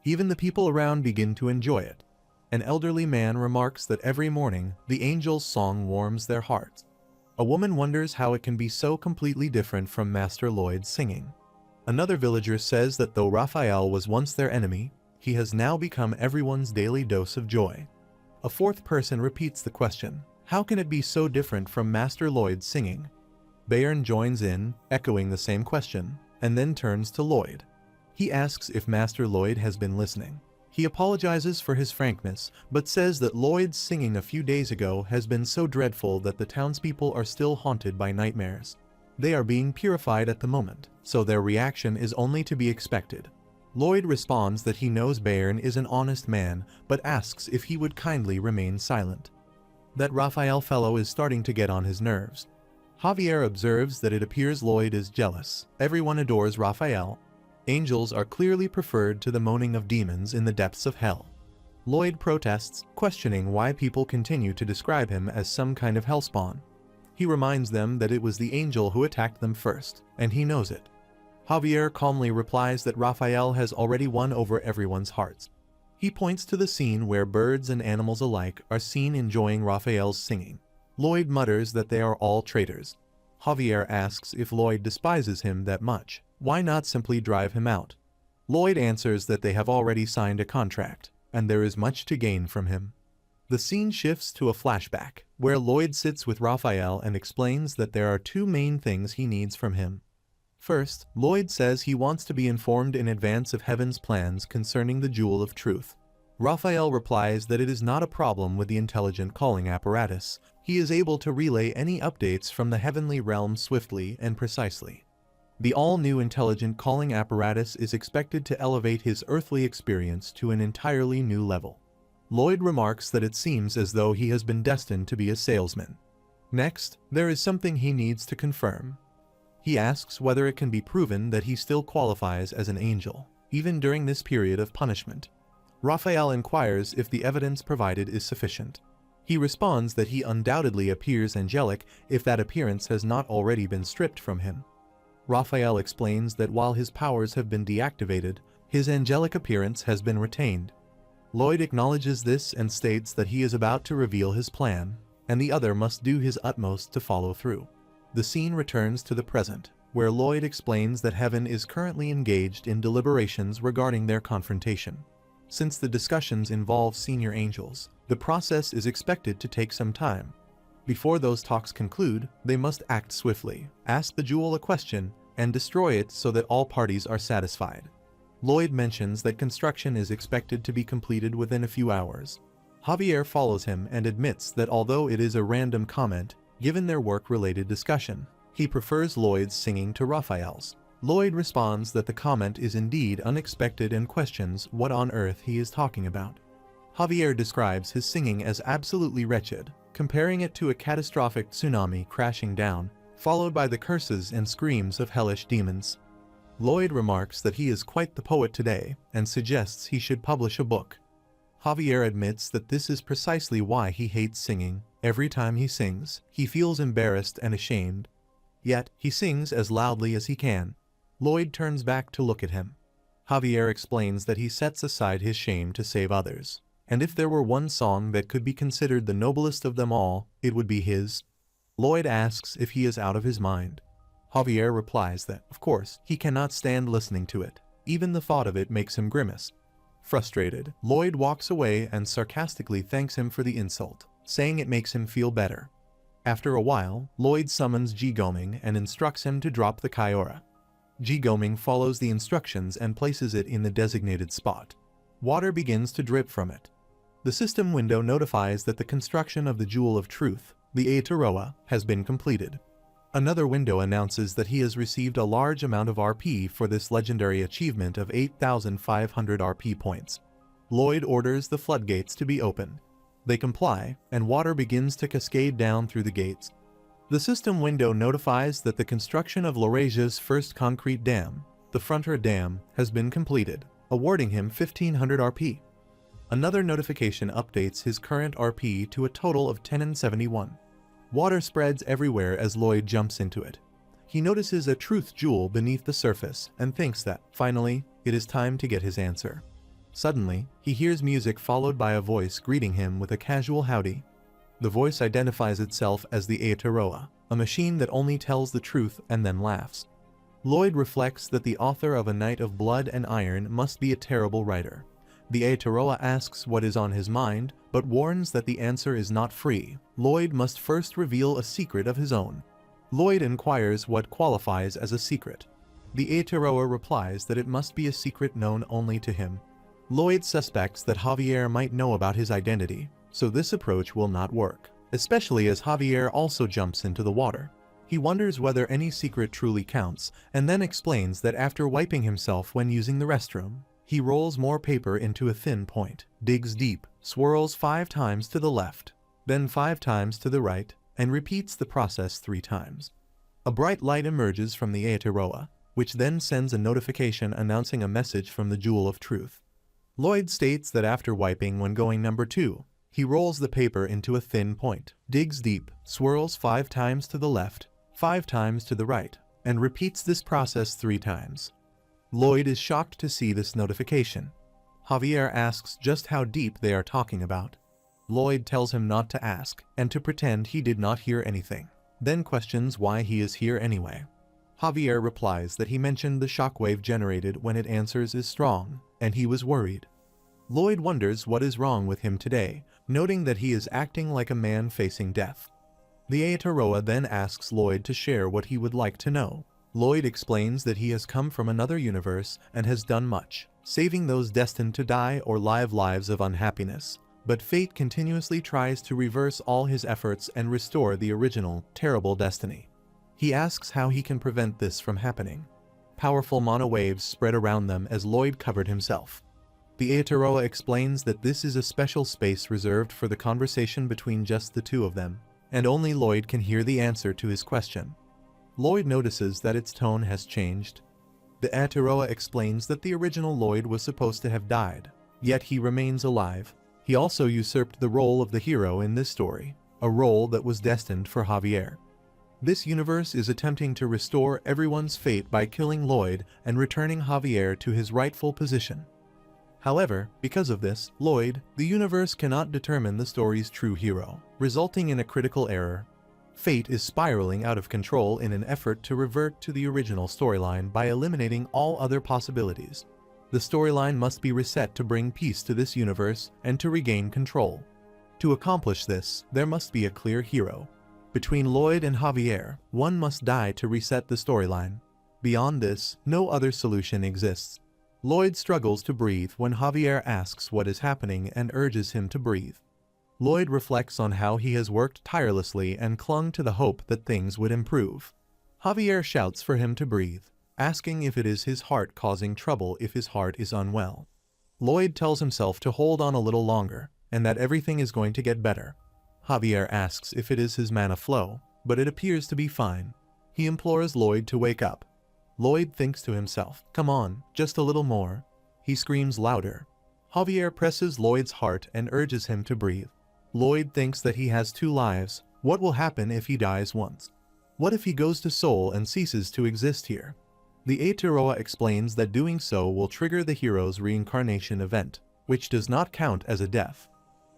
[SPEAKER 1] Even the people around begin to enjoy it. An elderly man remarks that every morning, the angel's song warms their hearts. A woman wonders how it can be so completely different from Master Lloyd's singing. Another villager says that though Raphael was once their enemy, he has now become everyone's daily dose of joy. A fourth person repeats the question, how can it be so different from Master Lloyd's singing? Bayern joins in, echoing the same question, and then turns to Lloyd. He asks if Master Lloyd has been listening. He apologizes for his frankness, but says that Lloyd's singing a few days ago has been so dreadful that the townspeople are still haunted by nightmares. They are being purified at the moment, so their reaction is only to be expected. Lloyd responds that he knows Bayern is an honest man, but asks if he would kindly remain silent. That Raphael fellow is starting to get on his nerves. Javier observes that it appears Lloyd is jealous. Everyone adores Raphael. Angels are clearly preferred to the moaning of demons in the depths of hell. Lloyd protests, questioning why people continue to describe him as some kind of hellspawn. He reminds them that it was the angel who attacked them first, and he knows it. Javier calmly replies that Raphael has already won over everyone's hearts. He points to the scene where birds and animals alike are seen enjoying Raphael's singing. Lloyd mutters that they are all traitors. Javier asks if Lloyd despises him that much. Why not simply drive him out? Lloyd answers that they have already signed a contract, and there is much to gain from him. The scene shifts to a flashback, where Lloyd sits with Raphael and explains that there are two main things he needs from him. First, Lloyd says he wants to be informed in advance of Heaven's plans concerning the Jewel of Truth. Raphael replies that it is not a problem with the intelligent calling apparatus. He is able to relay any updates from the heavenly realm swiftly and precisely. The all-new intelligent calling apparatus is expected to elevate his earthly experience to an entirely new level. Lloyd remarks that it seems as though he has been destined to be a salesman. Next, there is something he needs to confirm. He asks whether it can be proven that he still qualifies as an angel, even during this period of punishment. Raphael inquires if the evidence provided is sufficient. He responds that he undoubtedly appears angelic if that appearance has not already been stripped from him. Raphael explains that while his powers have been deactivated, his angelic appearance has been retained. Lloyd acknowledges this and states that he is about to reveal his plan, and the other must do his utmost to follow through. The scene returns to the present, where Lloyd explains that Heaven is currently engaged in deliberations regarding their confrontation. Since the discussions involve senior angels, the process is expected to take some time. Before those talks conclude, they must act swiftly, ask the jewel a question, and destroy it so that all parties are satisfied. Lloyd mentions that construction is expected to be completed within a few hours. Javier follows him and admits that although it is a random comment, given their work-related discussion, he prefers Lloyd's singing to Raphael's. Lloyd responds that the comment is indeed unexpected and questions what on earth he is talking about. Javier describes his singing as absolutely wretched, comparing it to a catastrophic tsunami crashing down, followed by the curses and screams of hellish demons. Lloyd remarks that he is quite the poet today and suggests he should publish a book. Javier admits that this is precisely why he hates singing. Every time he sings, he feels embarrassed and ashamed. Yet, he sings as loudly as he can. Lloyd turns back to look at him. Javier explains that he sets aside his shame to save others, and if there were one song that could be considered the noblest of them all, it would be his. Lloyd asks if he is out of his mind. Javier replies that, of course, he cannot stand listening to it. Even the thought of it makes him grimace. Frustrated, Lloyd walks away and sarcastically thanks him for the insult, saying it makes him feel better. After a while, Lloyd summons Jigoming and instructs him to drop the Kyora. Jigoming follows the instructions and places it in the designated spot. Water begins to drip from it. The system window notifies that the construction of the Jewel of Truth, the Aotearoa, has been completed. Another window announces that he has received a large amount of RP for this legendary achievement of 8,500 RP points. Lloyd orders the floodgates to be opened. They comply, and water begins to cascade down through the gates. The system window notifies that the construction of Laurasia's first concrete dam, the Frontier Dam, has been completed, awarding him 1,500 RP. Another notification updates his current RP to a total of 1071. Water spreads everywhere as Lloyd jumps into it. He notices a truth jewel beneath the surface and thinks that, finally, it is time to get his answer. Suddenly, he hears music followed by a voice greeting him with a casual howdy. The voice identifies itself as the Aotearoa, a machine that only tells the truth and then laughs. Lloyd reflects that the author of A Night of Blood and Iron must be a terrible writer. The Aotearoa asks what is on his mind, but warns that the answer is not free. Lloyd must first reveal a secret of his own. Lloyd inquires what qualifies as a secret. The Aotearoa replies that it must be a secret known only to him. Lloyd suspects that Javier might know about his identity, so this approach will not work, especially as Javier also jumps into the water. He wonders whether any secret truly counts, and then explains that after wiping himself when using the restroom, he rolls more paper into a thin point, digs deep, swirls 5 times to the left, then 5 times to the right, and repeats the process 3 times. A bright light emerges from the Aotearoa, which then sends a notification announcing a message from the Jewel of Truth. Lloyd states that after wiping when going number 2, he rolls the paper into a thin point, digs deep, swirls 5 times to the left, 5 times to the right, and repeats this process 3 times. Lloyd is shocked to see this notification. Javier asks just how deep they are talking about. Lloyd tells him not to ask and to pretend he did not hear anything, then questions why he is here anyway. Javier replies that he mentioned the shockwave generated when it answers is strong, and he was worried. Lloyd wonders what is wrong with him today, noting that he is acting like a man facing death. The Aotearoa then asks Lloyd to share what he would like to know. Lloyd explains that he has come from another universe and has done much, saving those destined to die or live lives of unhappiness, but fate continuously tries to reverse all his efforts and restore the original, terrible destiny. He asks how he can prevent this from happening. Powerful mono waves spread around them as Lloyd covered himself. The Aotearoa explains that this is a special space reserved for the conversation between just the two of them, and only Lloyd can hear the answer to his question. Lloyd notices that its tone has changed. The Aotearoa explains that the original Lloyd was supposed to have died, yet he remains alive. He also usurped the role of the hero in this story, a role that was destined for Javier. This universe is attempting to restore everyone's fate by killing Lloyd and returning Javier to his rightful position. However, because of this, Lloyd, the universe cannot determine the story's true hero, resulting in a critical error. Fate is spiraling out of control in an effort to revert to the original storyline by eliminating all other possibilities. The storyline must be reset to bring peace to this universe and to regain control. To accomplish this, there must be a clear hero. Between Lloyd and Javier, one must die to reset the storyline. Beyond this, no other solution exists. Lloyd struggles to breathe when Javier asks what is happening and urges him to breathe. Lloyd reflects on how he has worked tirelessly and clung to the hope that things would improve. Javier shouts for him to breathe, asking if it is his heart causing trouble if his heart is unwell. Lloyd tells himself to hold on a little longer, and that everything is going to get better. Javier asks if it is his mana flow, but it appears to be fine. He implores Lloyd to wake up. Lloyd thinks to himself, "Come on, just a little more." He screams louder. Javier presses Lloyd's heart and urges him to breathe. Lloyd thinks that he has 2 lives. What will happen if he dies once? What if he goes to Soul and ceases to exist here? The Aotearoa explains that doing so will trigger the hero's reincarnation event, which does not count as a death.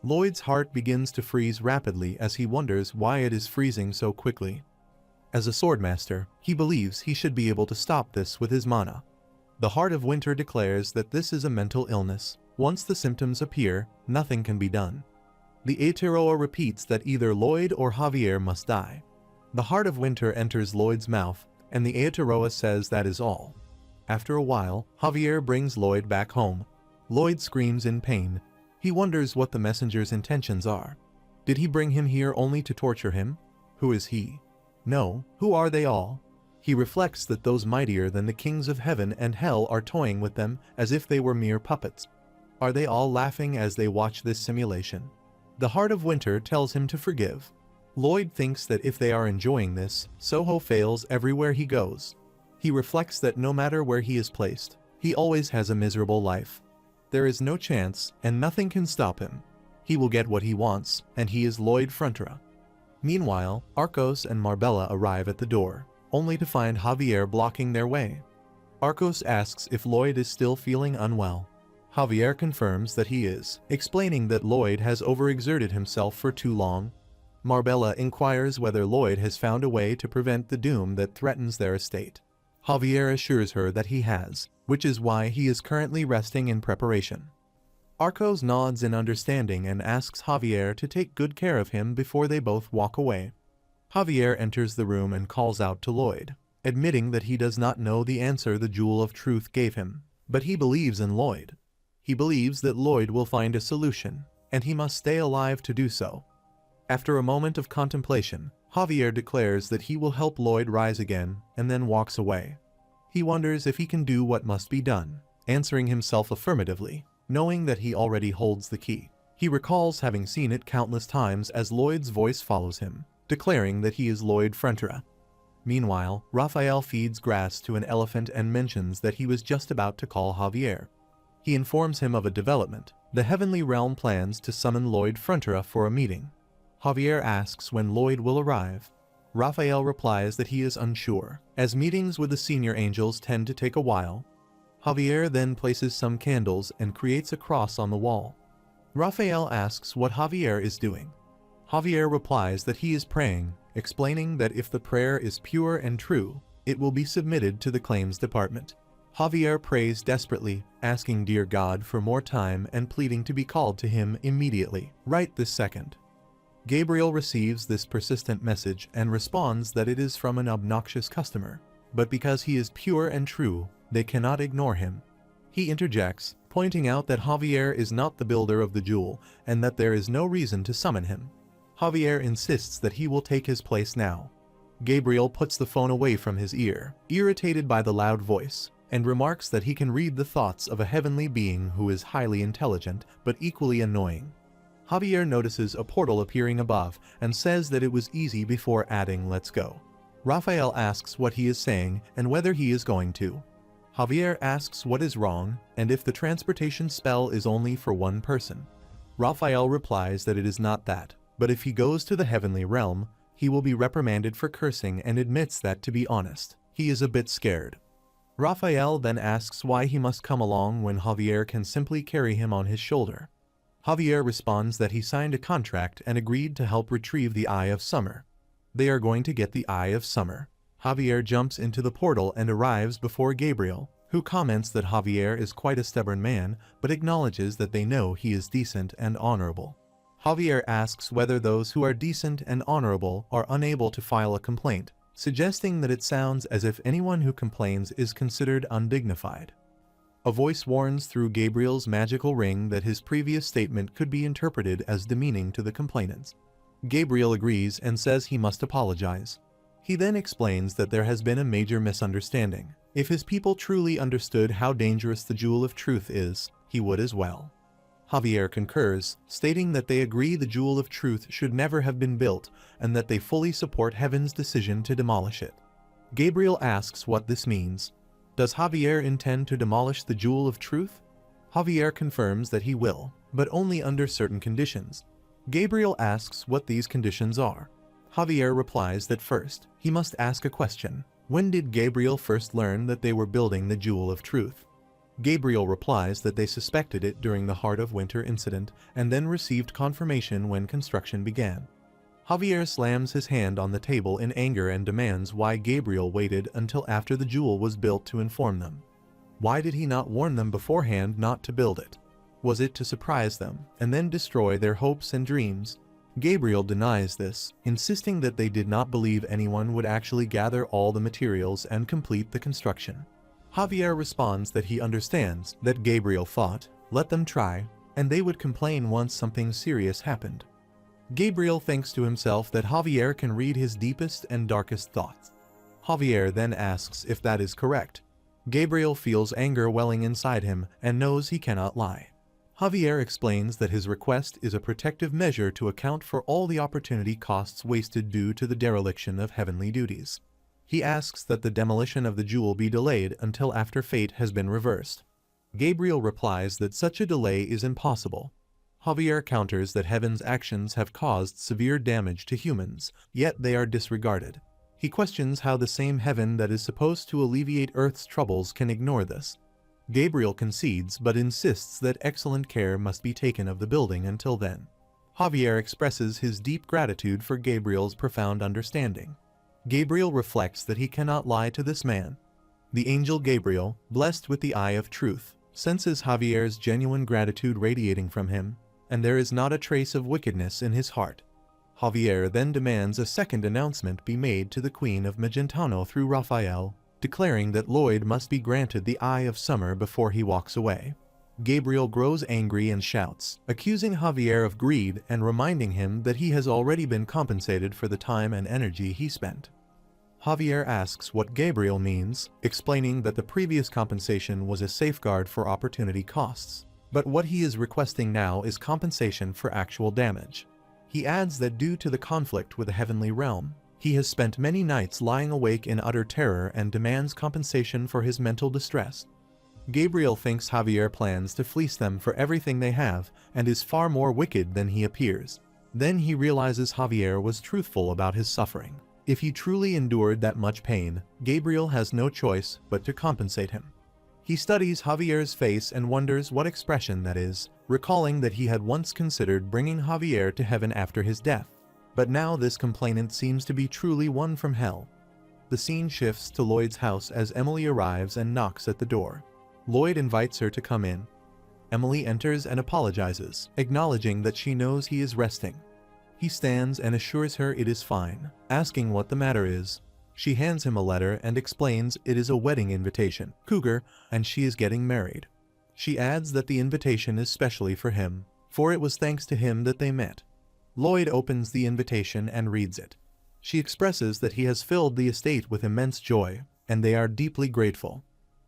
[SPEAKER 1] Lloyd's heart begins to freeze rapidly as he wonders why it is freezing so quickly. As a swordmaster, he believes he should be able to stop this with his mana. The Heart of Winter declares that this is a mental illness. Once the symptoms appear, nothing can be done. The Aotearoa repeats that either Lloyd or Javier must die. The Heart of Winter enters Lloyd's mouth, and the Aotearoa says that is all. After a while, Javier brings Lloyd back home. Lloyd screams in pain. He wonders what the messenger's intentions are. Did he bring him here only to torture him? Who is he? No, who are they all? He reflects that those mightier than the kings of heaven and hell are toying with them as if they were mere puppets. Are they all laughing as they watch this simulation? The Heart of Winter tells him to forgive. Lloyd thinks that if they are enjoying this, Soho fails everywhere he goes. He reflects that no matter where he is placed, he always has a miserable life. There is no chance, and nothing can stop him. He will get what he wants, and he is Lloyd Frontera. Meanwhile, Arcos and Marbella arrive at the door, only to find Javier blocking their way. Arcos asks if Lloyd is still feeling unwell. Javier confirms that he is, explaining that Lloyd has overexerted himself for too long. Marbella inquires whether Lloyd has found a way to prevent the doom that threatens their estate. Javier assures her that he has, which is why he is currently resting in preparation. Arcos nods in understanding and asks Javier to take good care of him before they both walk away. Javier enters the room and calls out to Lloyd, admitting that he does not know the answer the Jewel of Truth gave him, but he believes in Lloyd. He believes that Lloyd will find a solution, and he must stay alive to do so. After a moment of contemplation, Javier declares that he will help Lloyd rise again and then walks away. He wonders if he can do what must be done, answering himself affirmatively, knowing that he already holds the key. He recalls having seen it countless times as Lloyd's voice follows him, declaring that he is Lloyd Frontera. Meanwhile, Raphael feeds grass to an elephant and mentions that he was just about to call Javier. He informs him of a development. The Heavenly Realm plans to summon Lloyd Frontera for a meeting. Javier asks when Lloyd will arrive. Raphael replies that he is unsure, as meetings with the senior angels tend to take a while. Javier then places some candles and creates a cross on the wall. Raphael asks what Javier is doing. Javier replies that he is praying, explaining that if the prayer is pure and true, it will be submitted to the claims department. Javier prays desperately, asking dear God for more time and pleading to be called to him immediately, right this second. Gabriel receives this persistent message and responds that it is from an obnoxious customer, but because he is pure and true, they cannot ignore him. He interjects, pointing out that Javier is not the builder of the jewel and that there is no reason to summon him. Javier insists that he will take his place now. Gabriel puts the phone away from his ear, irritated by the loud voice, and remarks that he can read the thoughts of a heavenly being who is highly intelligent but equally annoying. Javier notices a portal appearing above and says that it was easy before adding "let's go." Raphael asks what he is saying and whether he is going to. Javier asks what is wrong and if the transportation spell is only for one person. Raphael replies that it is not that, but if he goes to the heavenly realm, he will be reprimanded for cursing and admits that, to be honest, he is a bit scared. Raphael then asks why he must come along when Javier can simply carry him on his shoulder. Javier responds that he signed a contract and agreed to help retrieve the Eye of Summer. They are going to get the Eye of Summer. Javier jumps into the portal and arrives before Gabriel, who comments that Javier is quite a stubborn man, but acknowledges that they know he is decent and honorable. Javier asks whether those who are decent and honorable are unable to file a complaint, suggesting that it sounds as if anyone who complains is considered undignified. A voice warns through Gabriel's magical ring that his previous statement could be interpreted as demeaning to the complainants. Gabriel agrees and says he must apologize. He then explains that there has been a major misunderstanding. If his people truly understood how dangerous the Jewel of Truth is, he would as well. Javier concurs, stating that they agree the Jewel of Truth should never have been built and that they fully support Heaven's decision to demolish it. Gabriel asks what this means. Does Javier intend to demolish the Jewel of Truth? Javier confirms that he will, but only under certain conditions. Gabriel asks what these conditions are. Javier replies that first, he must ask a question. When did Gabriel first learn that they were building the Jewel of Truth? Gabriel replies that they suspected it during the Heart of Winter incident and then received confirmation when construction began. Javier slams his hand on the table in anger and demands why Gabriel waited until after the jewel was built to inform them. Why did he not warn them beforehand not to build it? Was it to surprise them and then destroy their hopes and dreams? Gabriel denies this, insisting that they did not believe anyone would actually gather all the materials and complete the construction. Javier responds that he understands that Gabriel thought, let them try, and they would complain once something serious happened. Gabriel thinks to himself that Javier can read his deepest and darkest thoughts. Javier then asks if that is correct. Gabriel feels anger welling inside him and knows he cannot lie. Javier explains that his request is a protective measure to account for all the opportunity costs wasted due to the dereliction of heavenly duties. He asks that the demolition of the jewel be delayed until after fate has been reversed. Gabriel replies that such a delay is impossible. Javier counters that heaven's actions have caused severe damage to humans, yet they are disregarded. He questions how the same heaven that is supposed to alleviate Earth's troubles can ignore this. Gabriel concedes but insists that excellent care must be taken of the building until then. Javier expresses his deep gratitude for Gabriel's profound understanding. Gabriel reflects that he cannot lie to this man. The angel Gabriel, blessed with the Eye of Truth, senses Javier's genuine gratitude radiating from him, and there is not a trace of wickedness in his heart. Javier then demands a second announcement be made to the Queen of Magentano through Raphael, declaring that Lloyd must be granted the Eye of Summer before he walks away. Gabriel grows angry and shouts, accusing Javier of greed and reminding him that he has already been compensated for the time and energy he spent. Javier asks what Gabriel means, explaining that the previous compensation was a safeguard for opportunity costs, but what he is requesting now is compensation for actual damage. He adds that due to the conflict with the heavenly realm, he has spent many nights lying awake in utter terror and demands compensation for his mental distress. Gabriel thinks Javier plans to fleece them for everything they have and is far more wicked than he appears. Then he realizes Javier was truthful about his suffering. If he truly endured that much pain, Gabriel has no choice but to compensate him. He studies Javier's face and wonders what expression that is, recalling that he had once considered bringing Javier to heaven after his death. But now this complainant seems to be truly one from hell. The scene shifts to Lloyd's house as Emily arrives and knocks at the door. Lloyd invites her to come in. Emily enters and apologizes, acknowledging that she knows he is resting. He stands and assures her it is fine, asking what the matter is. She hands him a letter and explains it is a wedding invitation, Cougar, and she is getting married. She adds that the invitation is specially for him, for it was thanks to him that they met. Lloyd opens the invitation and reads it. She expresses that he has filled the estate with immense joy, and they are deeply grateful.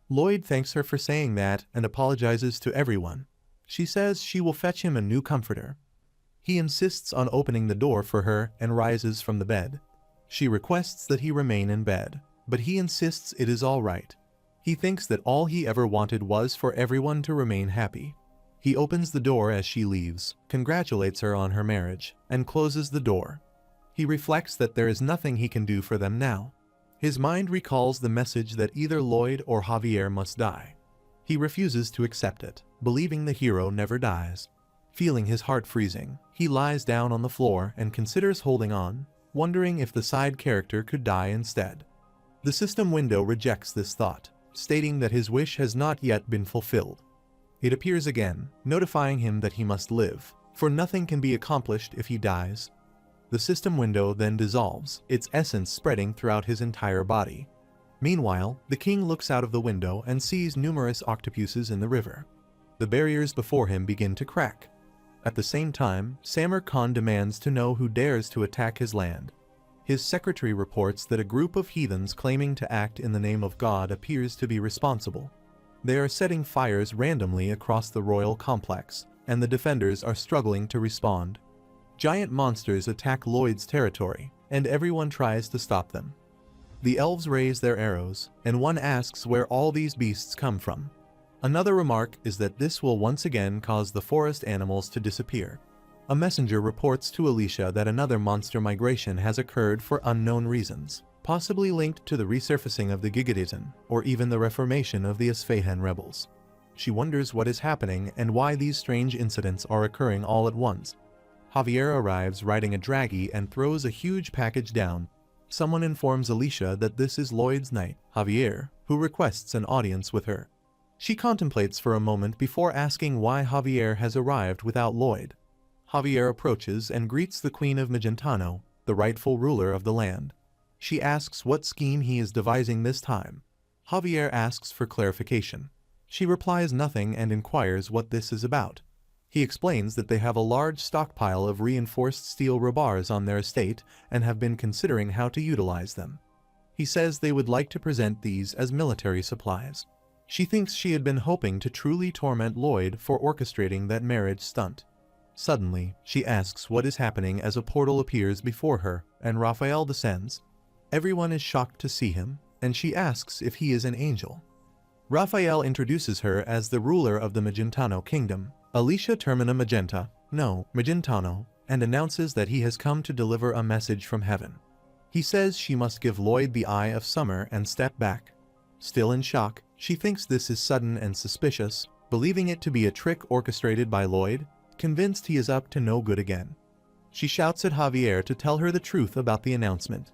[SPEAKER 1] Lloyd thanks her for saying that and apologizes to everyone. She says she will fetch him a new comforter. He insists on opening the door for her and rises from the bed. She requests that he remain in bed, but he insists it is all right. He thinks that all he ever wanted was for everyone to remain happy. He opens the door as she leaves, congratulates her on her marriage, and closes the door. He reflects that there is nothing he can do for them now. His mind recalls the message that either Lloyd or Javier must die. He refuses to accept it, believing the hero never dies. Feeling his heart freezing, he lies down on the floor and considers holding on, wondering if the side character could die instead. The system window rejects this thought, stating that his wish has not yet been fulfilled. It appears again, notifying him that he must live, for nothing can be accomplished if he dies. The system window then dissolves, its essence spreading throughout his entire body. Meanwhile, the king looks out of the window and sees numerous octopuses in the river. The barriers before him begin to crack. At the same time, Samir Khan demands to know who dares to attack his land. His secretary reports that a group of heathens claiming to act in the name of God appears to be responsible. They are setting fires randomly across the royal complex, and the defenders are struggling to respond. Giant monsters attack Lloyd's territory, and everyone tries to stop them. The elves raise their arrows, and one asks where all these beasts come from. Another remark is that this will once again cause the forest animals to disappear. A messenger reports to Alicia that another monster migration has occurred for unknown reasons, possibly linked to the resurfacing of the Gigaditan, or even the reformation of the Isfahan rebels. She wonders what is happening and why these strange incidents are occurring all at once. Javier arrives riding a draggy and throws a huge package down. Someone informs Alicia that this is Lloyd's knight, Javier, who requests an audience with her. She contemplates for a moment before asking why Javier has arrived without Lloyd. Javier approaches and greets the Queen of Magentano, the rightful ruler of the land. She asks what scheme he is devising this time. Javier asks for clarification. She replies nothing and inquires what this is about. He explains that they have a large stockpile of reinforced steel rebars on their estate and have been considering how to utilize them. He says they would like to present these as military supplies. She thinks she had been hoping to truly torment Lloyd for orchestrating that marriage stunt. Suddenly, she asks what is happening as a portal appears before her, and Raphael descends. Everyone is shocked to see him, and she asks if he is an angel. Raphael introduces her as the ruler of the Magentano kingdom, Alicia Termina Magenta, no, Magentano, and announces that he has come to deliver a message from heaven. He says she must give Lloyd the Eye of Summer and step back. Still in shock, she thinks this is sudden and suspicious, believing it to be a trick orchestrated by Lloyd, convinced he is up to no good again. She shouts at Javier to tell her the truth about the announcement.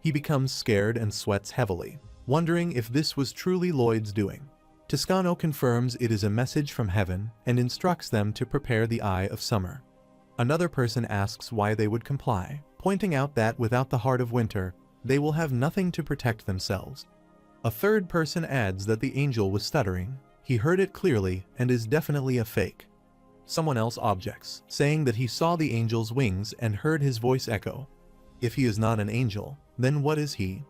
[SPEAKER 1] He becomes scared and sweats heavily, wondering if this was truly Lloyd's doing. Toscano confirms it is a message from heaven and instructs them to prepare the Eye of Summer. Another person asks why they would comply, pointing out that without the Heart of Winter, they will have nothing to protect themselves. A third person adds that the angel was stuttering. He heard it clearly and is definitely a fake. Someone else objects, saying that he saw the angel's wings and heard his voice echo. If he is not an angel, then what is he?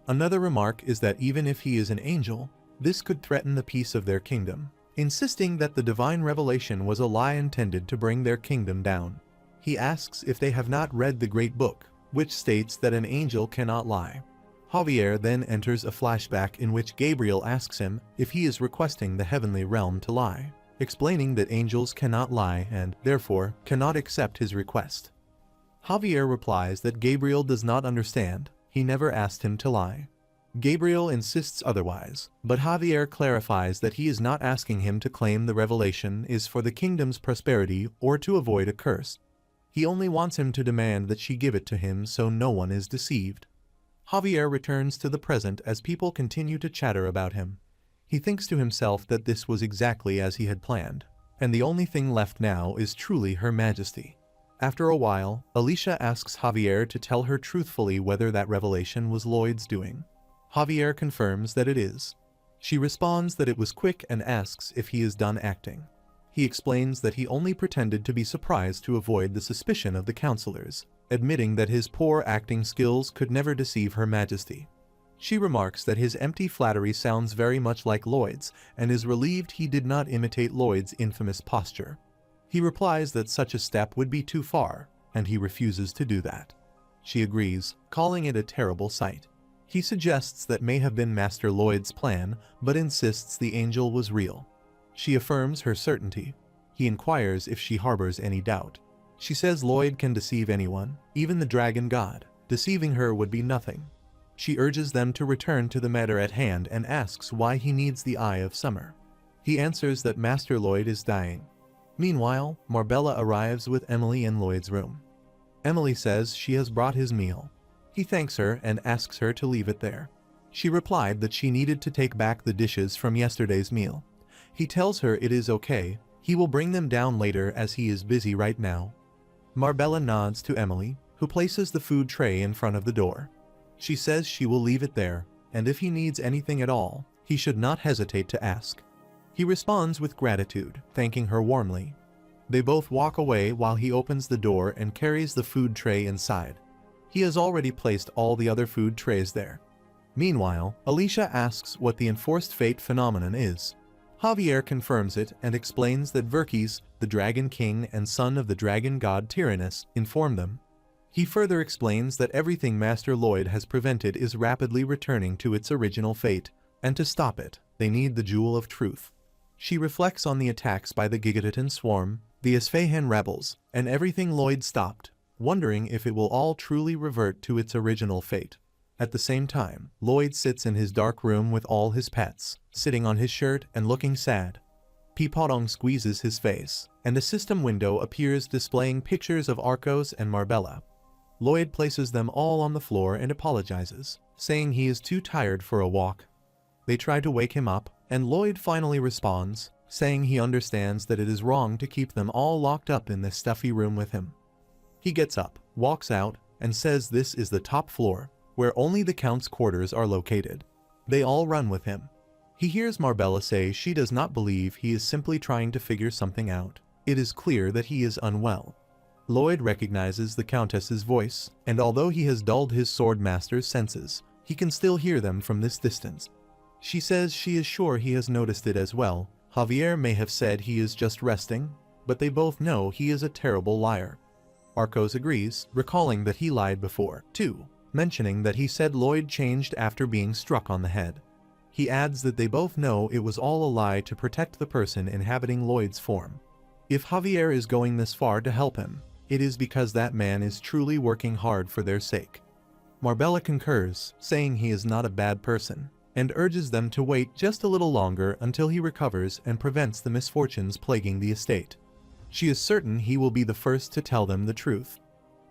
[SPEAKER 1] Another remark is that even if he is an angel, this could threaten the peace of their kingdom, insisting that the divine revelation was a lie intended to bring their kingdom down. He asks if they have not read the Great Book, which states that an angel cannot lie. Javier then enters a flashback in which Gabriel asks him if he is requesting the heavenly realm to lie, explaining that angels cannot lie and, therefore, cannot accept his request. Javier replies that Gabriel does not understand. he never asked him to lie. Gabriel insists otherwise, but Javier clarifies that he is not asking him to claim the revelation is for the kingdom's prosperity or to avoid a curse. He only wants him to demand that she give it to him so no one is deceived. Javier returns to the present as people continue to chatter about him. He thinks to himself that this was exactly as he had planned, and the only thing left now is truly Her Majesty. After a while, Alicia asks Javier to tell her truthfully whether that revelation was Lloyd's doing. Javier confirms that it is. She responds that it was quick and asks if he is done acting. He explains that he only pretended to be surprised to avoid the suspicion of the counselors, admitting that his poor acting skills could never deceive Her Majesty. She remarks that his empty flattery sounds very much like Lloyd's and is relieved he did not imitate Lloyd's infamous posture. He replies that such a step would be too far, and he refuses to do that. She agrees, calling it a terrible sight. He suggests that may have been Master Lloyd's plan, but insists the angel was real. She affirms her certainty. He inquires if she harbors any doubt. She says Lloyd can deceive anyone, even the dragon god. Deceiving her would be nothing. She urges them to return to the matter at hand and asks why he needs the Eye of Summer. He answers that Master Lloyd is dying. Meanwhile, Marbella arrives with Emily in Lloyd's room. Emily says she has brought his meal. He thanks her and asks her to leave it there. She replied that she needed to take back the dishes from yesterday's meal. He tells her it is okay, he will bring them down later as he is busy right now. Marbella nods to Emily, who places the food tray in front of the door. She says she will leave it there, and if he needs anything at all, he should not hesitate to ask. He responds with gratitude, thanking her warmly. They both walk away while he opens the door and carries the food tray inside. He has already placed all the other food trays there. Meanwhile, Alicia asks what the enforced fate phenomenon is. Javier confirms it and explains that Verkis, the Dragon King and son of the dragon god Tyrannus, informed them. He further explains that everything Master Lloyd has prevented is rapidly returning to its original fate, and to stop it, they need the Jewel of Truth. She reflects on the attacks by the Gigaton Swarm, the Isfahan rebels, and everything Lloyd stopped, wondering if it will all truly revert to its original fate. At the same time, Lloyd sits in his dark room with all his pets, sitting on his shirt and looking sad. Peepodong squeezes his face, and a system window appears displaying pictures of Arcos and Marbella. Lloyd places them all on the floor and apologizes, saying he is too tired for a walk. They try to wake him up, and Lloyd finally responds, saying he understands that it is wrong to keep them all locked up in this stuffy room with him. He gets up, walks out, and says this is the top floor, where only the Count's quarters are located. They all run with him. He hears Marbella say she does not believe he is simply trying to figure something out. It is clear that he is unwell. Lloyd recognizes the Countess's voice, and although he has dulled his sword master's senses, he can still hear them from this distance. She says she is sure he has noticed it as well. Javier may have said he is just resting, but they both know he is a terrible liar. Arcos agrees, recalling that he lied before, too, mentioning that he said Lloyd changed after being struck on the head. He adds that they both know it was all a lie to protect the person inhabiting Lloyd's form. If Javier is going this far to help him, it is because that man is truly working hard for their sake. Marbella concurs, saying he is not a bad person, and urges them to wait just a little longer until he recovers and prevents the misfortunes plaguing the estate. She is certain he will be the first to tell them the truth.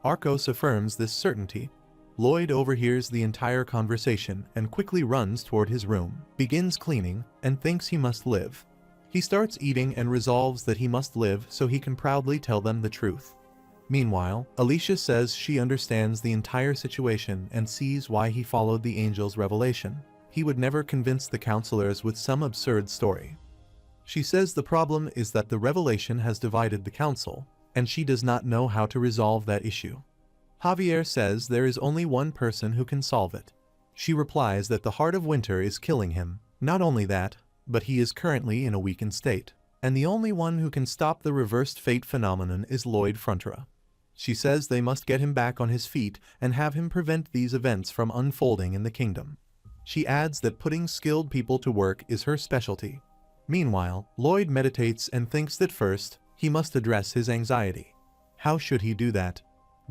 [SPEAKER 1] Arcos affirms this certainty. Lloyd overhears the entire conversation and quickly runs toward his room, begins cleaning, and thinks he must live. He starts eating and resolves that he must live so he can proudly tell them the truth. Meanwhile, Alicia says she understands the entire situation and sees why he followed the angel's revelation. He would never convince the counselors with some absurd story. She says the problem is that the revelation has divided the council, and she does not know how to resolve that issue. Javier says there is only one person who can solve it. She replies that the heart of winter is killing him. Not only that, but he is currently in a weakened state, and the only one who can stop the reversed fate phenomenon is Lloyd Frontra. She says they must get him back on his feet and have him prevent these events from unfolding in the kingdom. She adds that putting skilled people to work is her specialty. Meanwhile, Lloyd meditates and thinks that first, he must address his anxiety. How should he do that?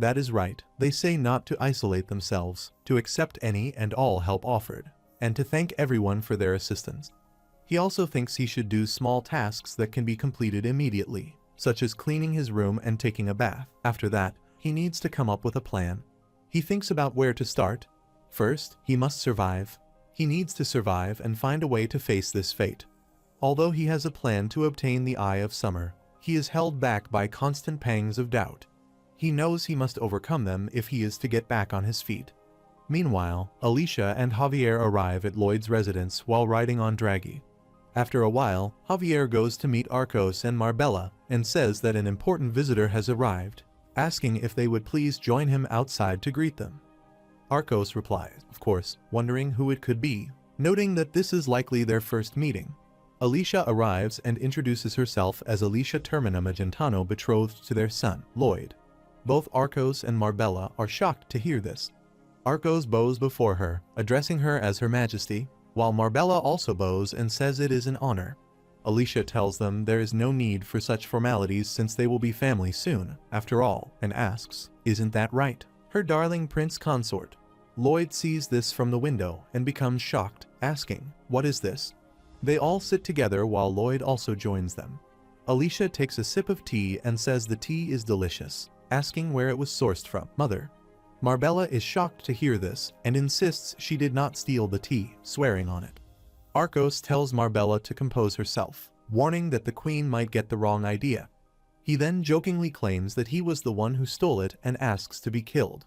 [SPEAKER 1] That is right, they say not to isolate themselves, to accept any and all help offered, and to thank everyone for their assistance. He also thinks he should do small tasks that can be completed immediately, such as cleaning his room and taking a bath. After that, he needs to come up with a plan. He thinks about where to start. First, he must survive. He needs to survive and find a way to face this fate. Although he has a plan to obtain the Eye of Summer, he is held back by constant pangs of doubt. He knows he must overcome them if he is to get back on his feet. Meanwhile, Alicia and Javier arrive at Lloyd's residence while riding on Draghi. After a while, Javier goes to meet Arcos and Marbella and says that an important visitor has arrived, asking if they would please join him outside to greet them. Arcos replies, of course, wondering who it could be, noting that this is likely their first meeting. Alicia arrives and introduces herself as Alicia Termina Magentano, betrothed to their son, Lloyd. Both Arcos and Marbella are shocked to hear this. Arcos bows before her, addressing her as Her Majesty, while Marbella also bows and says it is an honor. Alicia tells them there is no need for such formalities since they will be family soon, after all, and asks, "Isn't that right? Her darling prince consort." Lloyd sees this from the window and becomes shocked, asking, "What is this?" They all sit together while Lloyd also joins them. Alicia takes a sip of tea and says the tea is delicious, asking where it was sourced from. "Mother." Marbella is shocked to hear this and insists she did not steal the tea, swearing on it. Arcos tells Marbella to compose herself, warning that the queen might get the wrong idea. He then jokingly claims that he was the one who stole it and asks to be killed.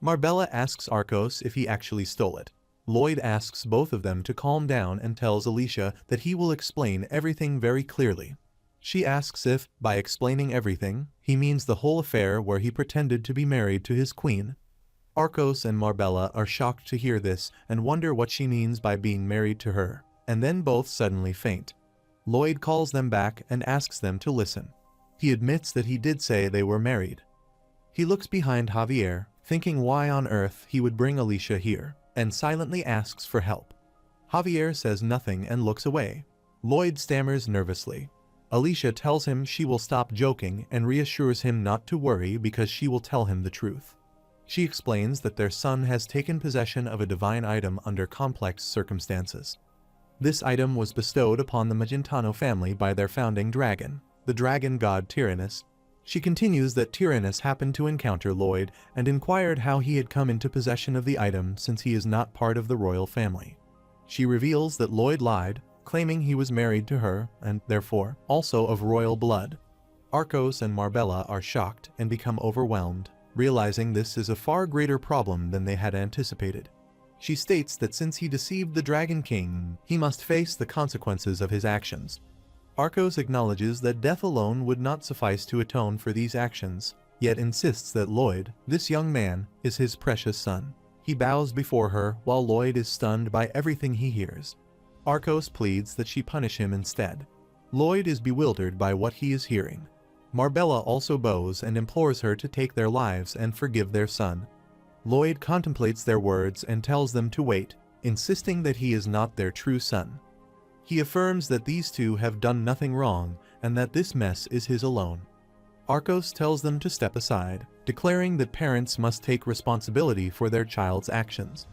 [SPEAKER 1] Marbella asks Arcos if he actually stole it. Lloyd asks both of them to calm down and tells Alicia that he will explain everything very clearly. She asks if, by explaining everything, he means the whole affair where he pretended to be married to his queen. Arcos and Marbella are shocked to hear this and wonder what she means by being married to her, and then both suddenly faint. Lloyd calls them back and asks them to listen. He admits that he did say they were married. He looks behind Javier, thinking why on earth he would bring Alicia here, and silently asks for help. Javier says nothing and looks away. Lloyd stammers nervously. Alicia tells him she will stop joking and reassures him not to worry because she will tell him the truth. She explains that their son has taken possession of a divine item under complex circumstances. This item was bestowed upon the Magentano family by their founding dragon, the dragon god Tyrannus. She continues that Tyrannus happened to encounter Lloyd and inquired how he had come into possession of the item since he is not part of the royal family. She reveals that Lloyd lied, claiming he was married to her and, therefore, also of royal blood. Arcos and Marbella are shocked and become overwhelmed, realizing this is a far greater problem than they had anticipated. She states that since he deceived the Dragon King, he must face the consequences of his actions. Arcos acknowledges that death alone would not suffice to atone for these actions, yet insists that Lloyd, this young man, is his precious son. He bows before her while Lloyd is stunned by everything he hears. Arcos pleads that she punish him instead. Lloyd is bewildered by what he is hearing. Marbella also bows and implores her to take their lives and forgive their son. Lloyd contemplates their words and tells them to wait, insisting that he is not their true son. He affirms that these two have done nothing wrong and that this mess is his alone. Arcos tells them to step aside, declaring that parents must take responsibility for their child's actions.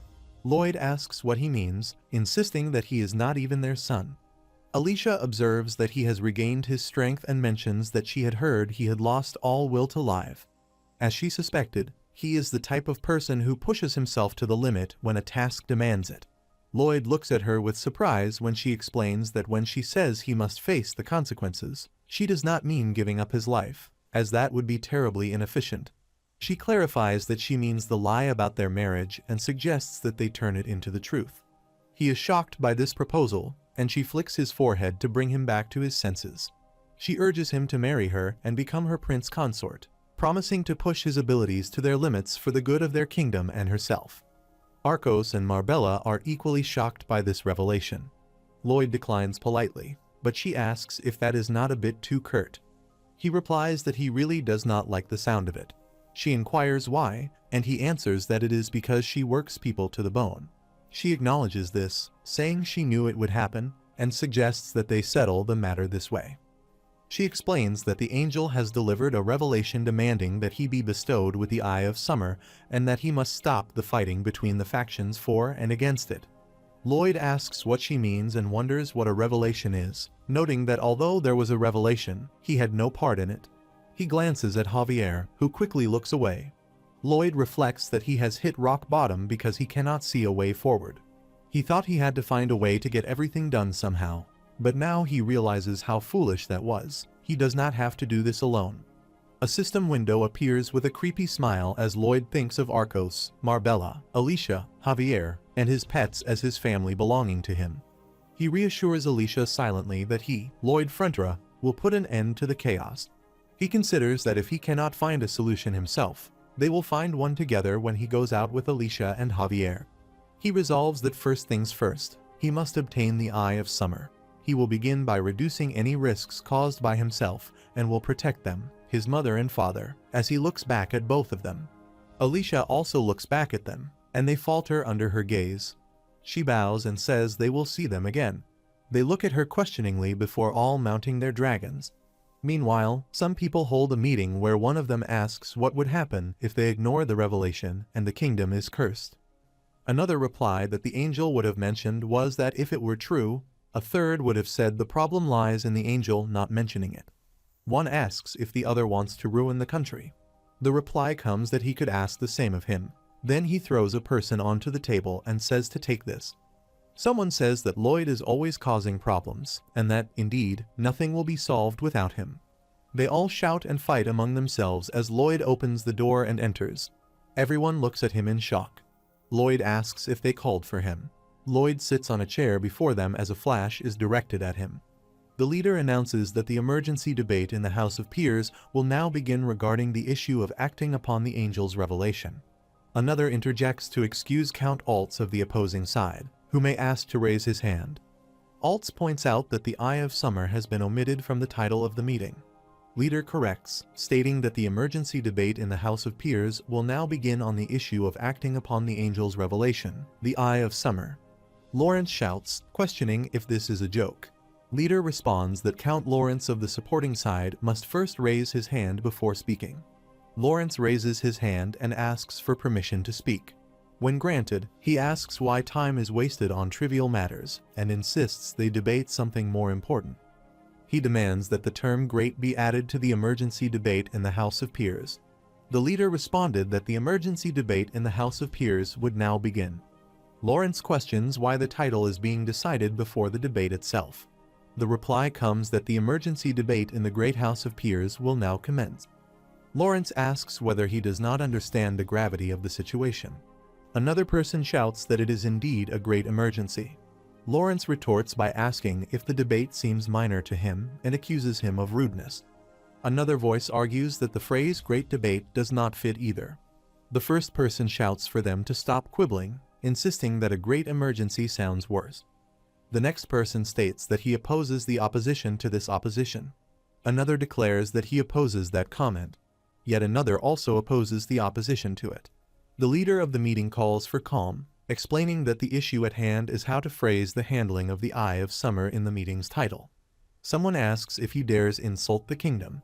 [SPEAKER 1] Lloyd asks what he means, insisting that he is not even their son. Alicia observes that he has regained his strength and mentions that she had heard he had lost all will to live. As she suspected, he is the type of person who pushes himself to the limit when a task demands it. Lloyd looks at her with surprise when she explains that when she says he must face the consequences, she does not mean giving up his life, as that would be terribly inefficient. She clarifies that she means the lie about their marriage and suggests that they turn it into the truth. He is shocked by this proposal, and she flicks his forehead to bring him back to his senses. She urges him to marry her and become her prince consort, promising to push his abilities to their limits for the good of their kingdom and herself. Arcos and Marbella are equally shocked by this revelation. Lloyd declines politely, but she asks if that is not a bit too curt. He replies that he really does not like the sound of it. She inquires why, and he answers that it is because she works people to the bone. She acknowledges this, saying she knew it would happen, and suggests that they settle the matter this way. She explains that the angel has delivered a revelation demanding that he be bestowed with the Eye of Summer and that he must stop the fighting between the factions for and against it. Lloyd asks what she means and wonders what a revelation is, noting that although there was a revelation, he had no part in it. He glances at Javier, who quickly looks away. Lloyd reflects that he has hit rock bottom because he cannot see a way forward. He thought he had to find a way to get everything done somehow, but now he realizes how foolish that was. He does not have to do this alone. A system window appears with a creepy smile as Lloyd thinks of Arcos, Marbella, Alicia, Javier, and his pets as his family belonging to him. He reassures Alicia silently that he, Lloyd Frentra, will put an end to the chaos. He considers that if he cannot find a solution himself, they will find one together when he goes out with Alicia and Javier. He resolves that first things first, he must obtain the Eye of Summer. He will begin by reducing any risks caused by himself and will protect them, his mother and father, as he looks back at both of them. Alicia also looks back at them, and they falter under her gaze. She bows and says they will see them again. They look at her questioningly before all mounting their dragons. Meanwhile, some people hold a meeting where one of them asks what would happen if they ignore the revelation and the kingdom is cursed. Another reply that the angel would have mentioned was that if it were true, a third would have said the problem lies in the angel not mentioning it. One asks if the other wants to ruin the country. The reply comes that he could ask the same of him. Then he throws a person onto the table and says to take this. Someone says that Lloyd is always causing problems, and that, indeed, nothing will be solved without him. They all shout and fight among themselves as Lloyd opens the door and enters. Everyone looks at him in shock. Lloyd asks if they called for him. Lloyd sits on a chair before them as a flash is directed at him. The leader announces that the emergency debate in the House of Peers will now begin regarding the issue of acting upon the angel's revelation. Another interjects to excuse Count Altz of the opposing side, who may ask to raise his hand. Altz points out that the Eye of Summer has been omitted from the title of the meeting. Leader corrects, stating that the emergency debate in the House of Peers will now begin on the issue of acting upon the angel's revelation, the Eye of Summer. Lawrence shouts, questioning if this is a joke. Leader responds that Count Lawrence of the supporting side must first raise his hand before speaking. Lawrence raises his hand and asks for permission to speak. When granted, he asks why time is wasted on trivial matters and insists they debate something more important. He demands that the term great be added to the emergency debate in the House of Peers. The leader responded that the emergency debate in the House of Peers would now begin. Lawrence questions why the title is being decided before the debate itself. The reply comes that the emergency debate in the Great House of Peers will now commence. Lawrence asks whether he does not understand the gravity of the situation. Another person shouts that it is indeed a great emergency. Lawrence retorts by asking if the debate seems minor to him and accuses him of rudeness. Another voice argues that the phrase great debate does not fit either. The first person shouts for them to stop quibbling, insisting that a great emergency sounds worse. The next person states that he opposes the opposition to this opposition. Another declares that he opposes that comment. Yet another also opposes the opposition to it. The leader of the meeting calls for calm, explaining that the issue at hand is how to phrase the handling of the Eye of Summer in the meeting's title. Someone asks if he dares insult the kingdom.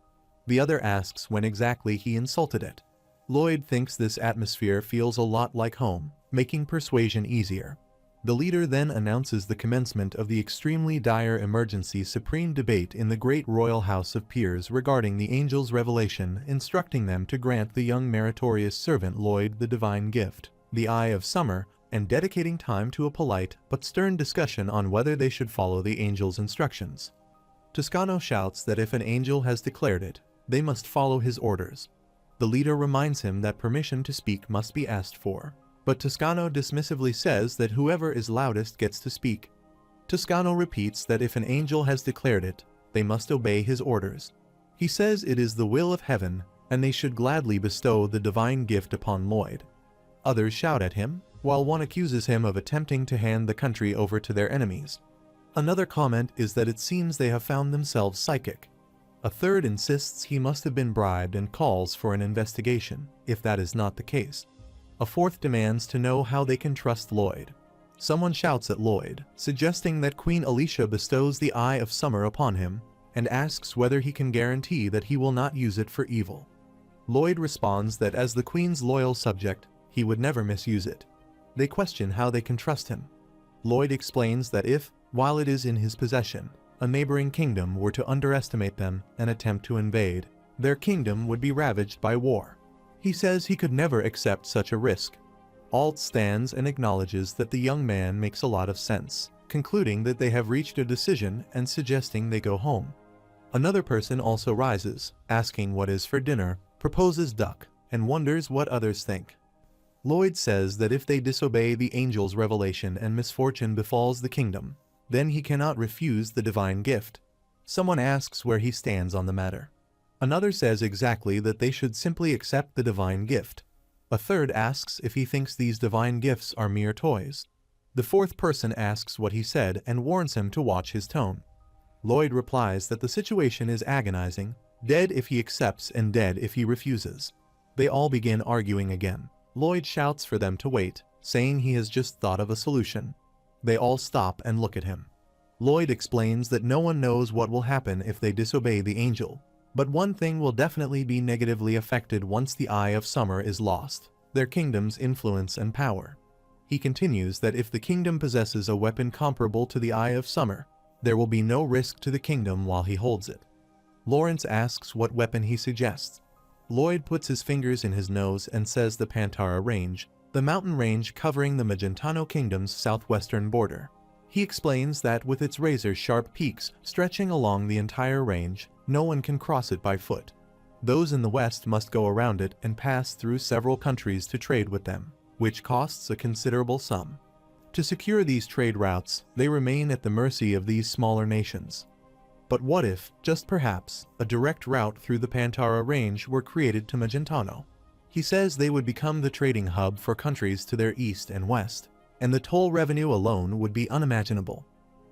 [SPEAKER 1] The other asks when exactly he insulted it. Lloyd thinks this atmosphere feels a lot like home, making persuasion easier. The leader then announces the commencement of the extremely dire emergency supreme debate in the Great Royal House of Peers regarding the angel's revelation, instructing them to grant the young meritorious servant Lloyd the divine gift, the Eye of Summer, and dedicating time to a polite but stern discussion on whether they should follow the angel's instructions. Toscano shouts that if an angel has declared it, they must follow his orders. The leader reminds him that permission to speak must be asked for, but Toscano dismissively says that whoever is loudest gets to speak. Toscano repeats that if an angel has declared it, they must obey his orders. He says it is the will of heaven, and they should gladly bestow the divine gift upon Lloyd. Others shout at him, while one accuses him of attempting to hand the country over to their enemies. Another comment is that it seems they have found themselves psychic. A third insists he must have been bribed and calls for an investigation, if that is not the case. A fourth demands to know how they can trust Lloyd. Someone shouts at Lloyd, suggesting that Queen Alicia bestows the Eye of Summer upon him, and asks whether he can guarantee that he will not use it for evil. Lloyd responds that as the Queen's loyal subject, he would never misuse it. They question how they can trust him. Lloyd explains that if, while it is in his possession, a neighboring kingdom were to underestimate them and attempt to invade, their kingdom would be ravaged by war. He says he could never accept such a risk. Alt stands and acknowledges that the young man makes a lot of sense, concluding that they have reached a decision and suggesting they go home. Another person also rises, asking what is for dinner, proposes duck, and wonders what others think. Lloyd says that if they disobey the angel's revelation and misfortune befalls the kingdom, then he cannot refuse the divine gift. Someone asks where he stands on the matter. Another says exactly that they should simply accept the divine gift. A third asks if he thinks these divine gifts are mere toys. The fourth person asks what he said and warns him to watch his tone. Lloyd replies that the situation is agonizing, dead if he accepts and dead if he refuses. They all begin arguing again. Lloyd shouts for them to wait, saying he has just thought of a solution. They all stop and look at him. Lloyd explains that no one knows what will happen if they disobey the angel, but one thing will definitely be negatively affected once the Eye of Summer is lost: their kingdom's influence and power. He continues that if the kingdom possesses a weapon comparable to the Eye of Summer, there will be no risk to the kingdom while he holds it. Lawrence asks what weapon he suggests. Lloyd puts his fingers in his nose and says the Pantara Range, the mountain range covering the Magentano Kingdom's southwestern border. He explains that with its razor-sharp peaks stretching along the entire range, no one can cross it by foot. Those in the west must go around it and pass through several countries to trade with them, which costs a considerable sum. To secure these trade routes, they remain at the mercy of these smaller nations. But what if, just perhaps, a direct route through the Pantara Range were created to Magentano? He says they would become the trading hub for countries to their east and west, and the toll revenue alone would be unimaginable.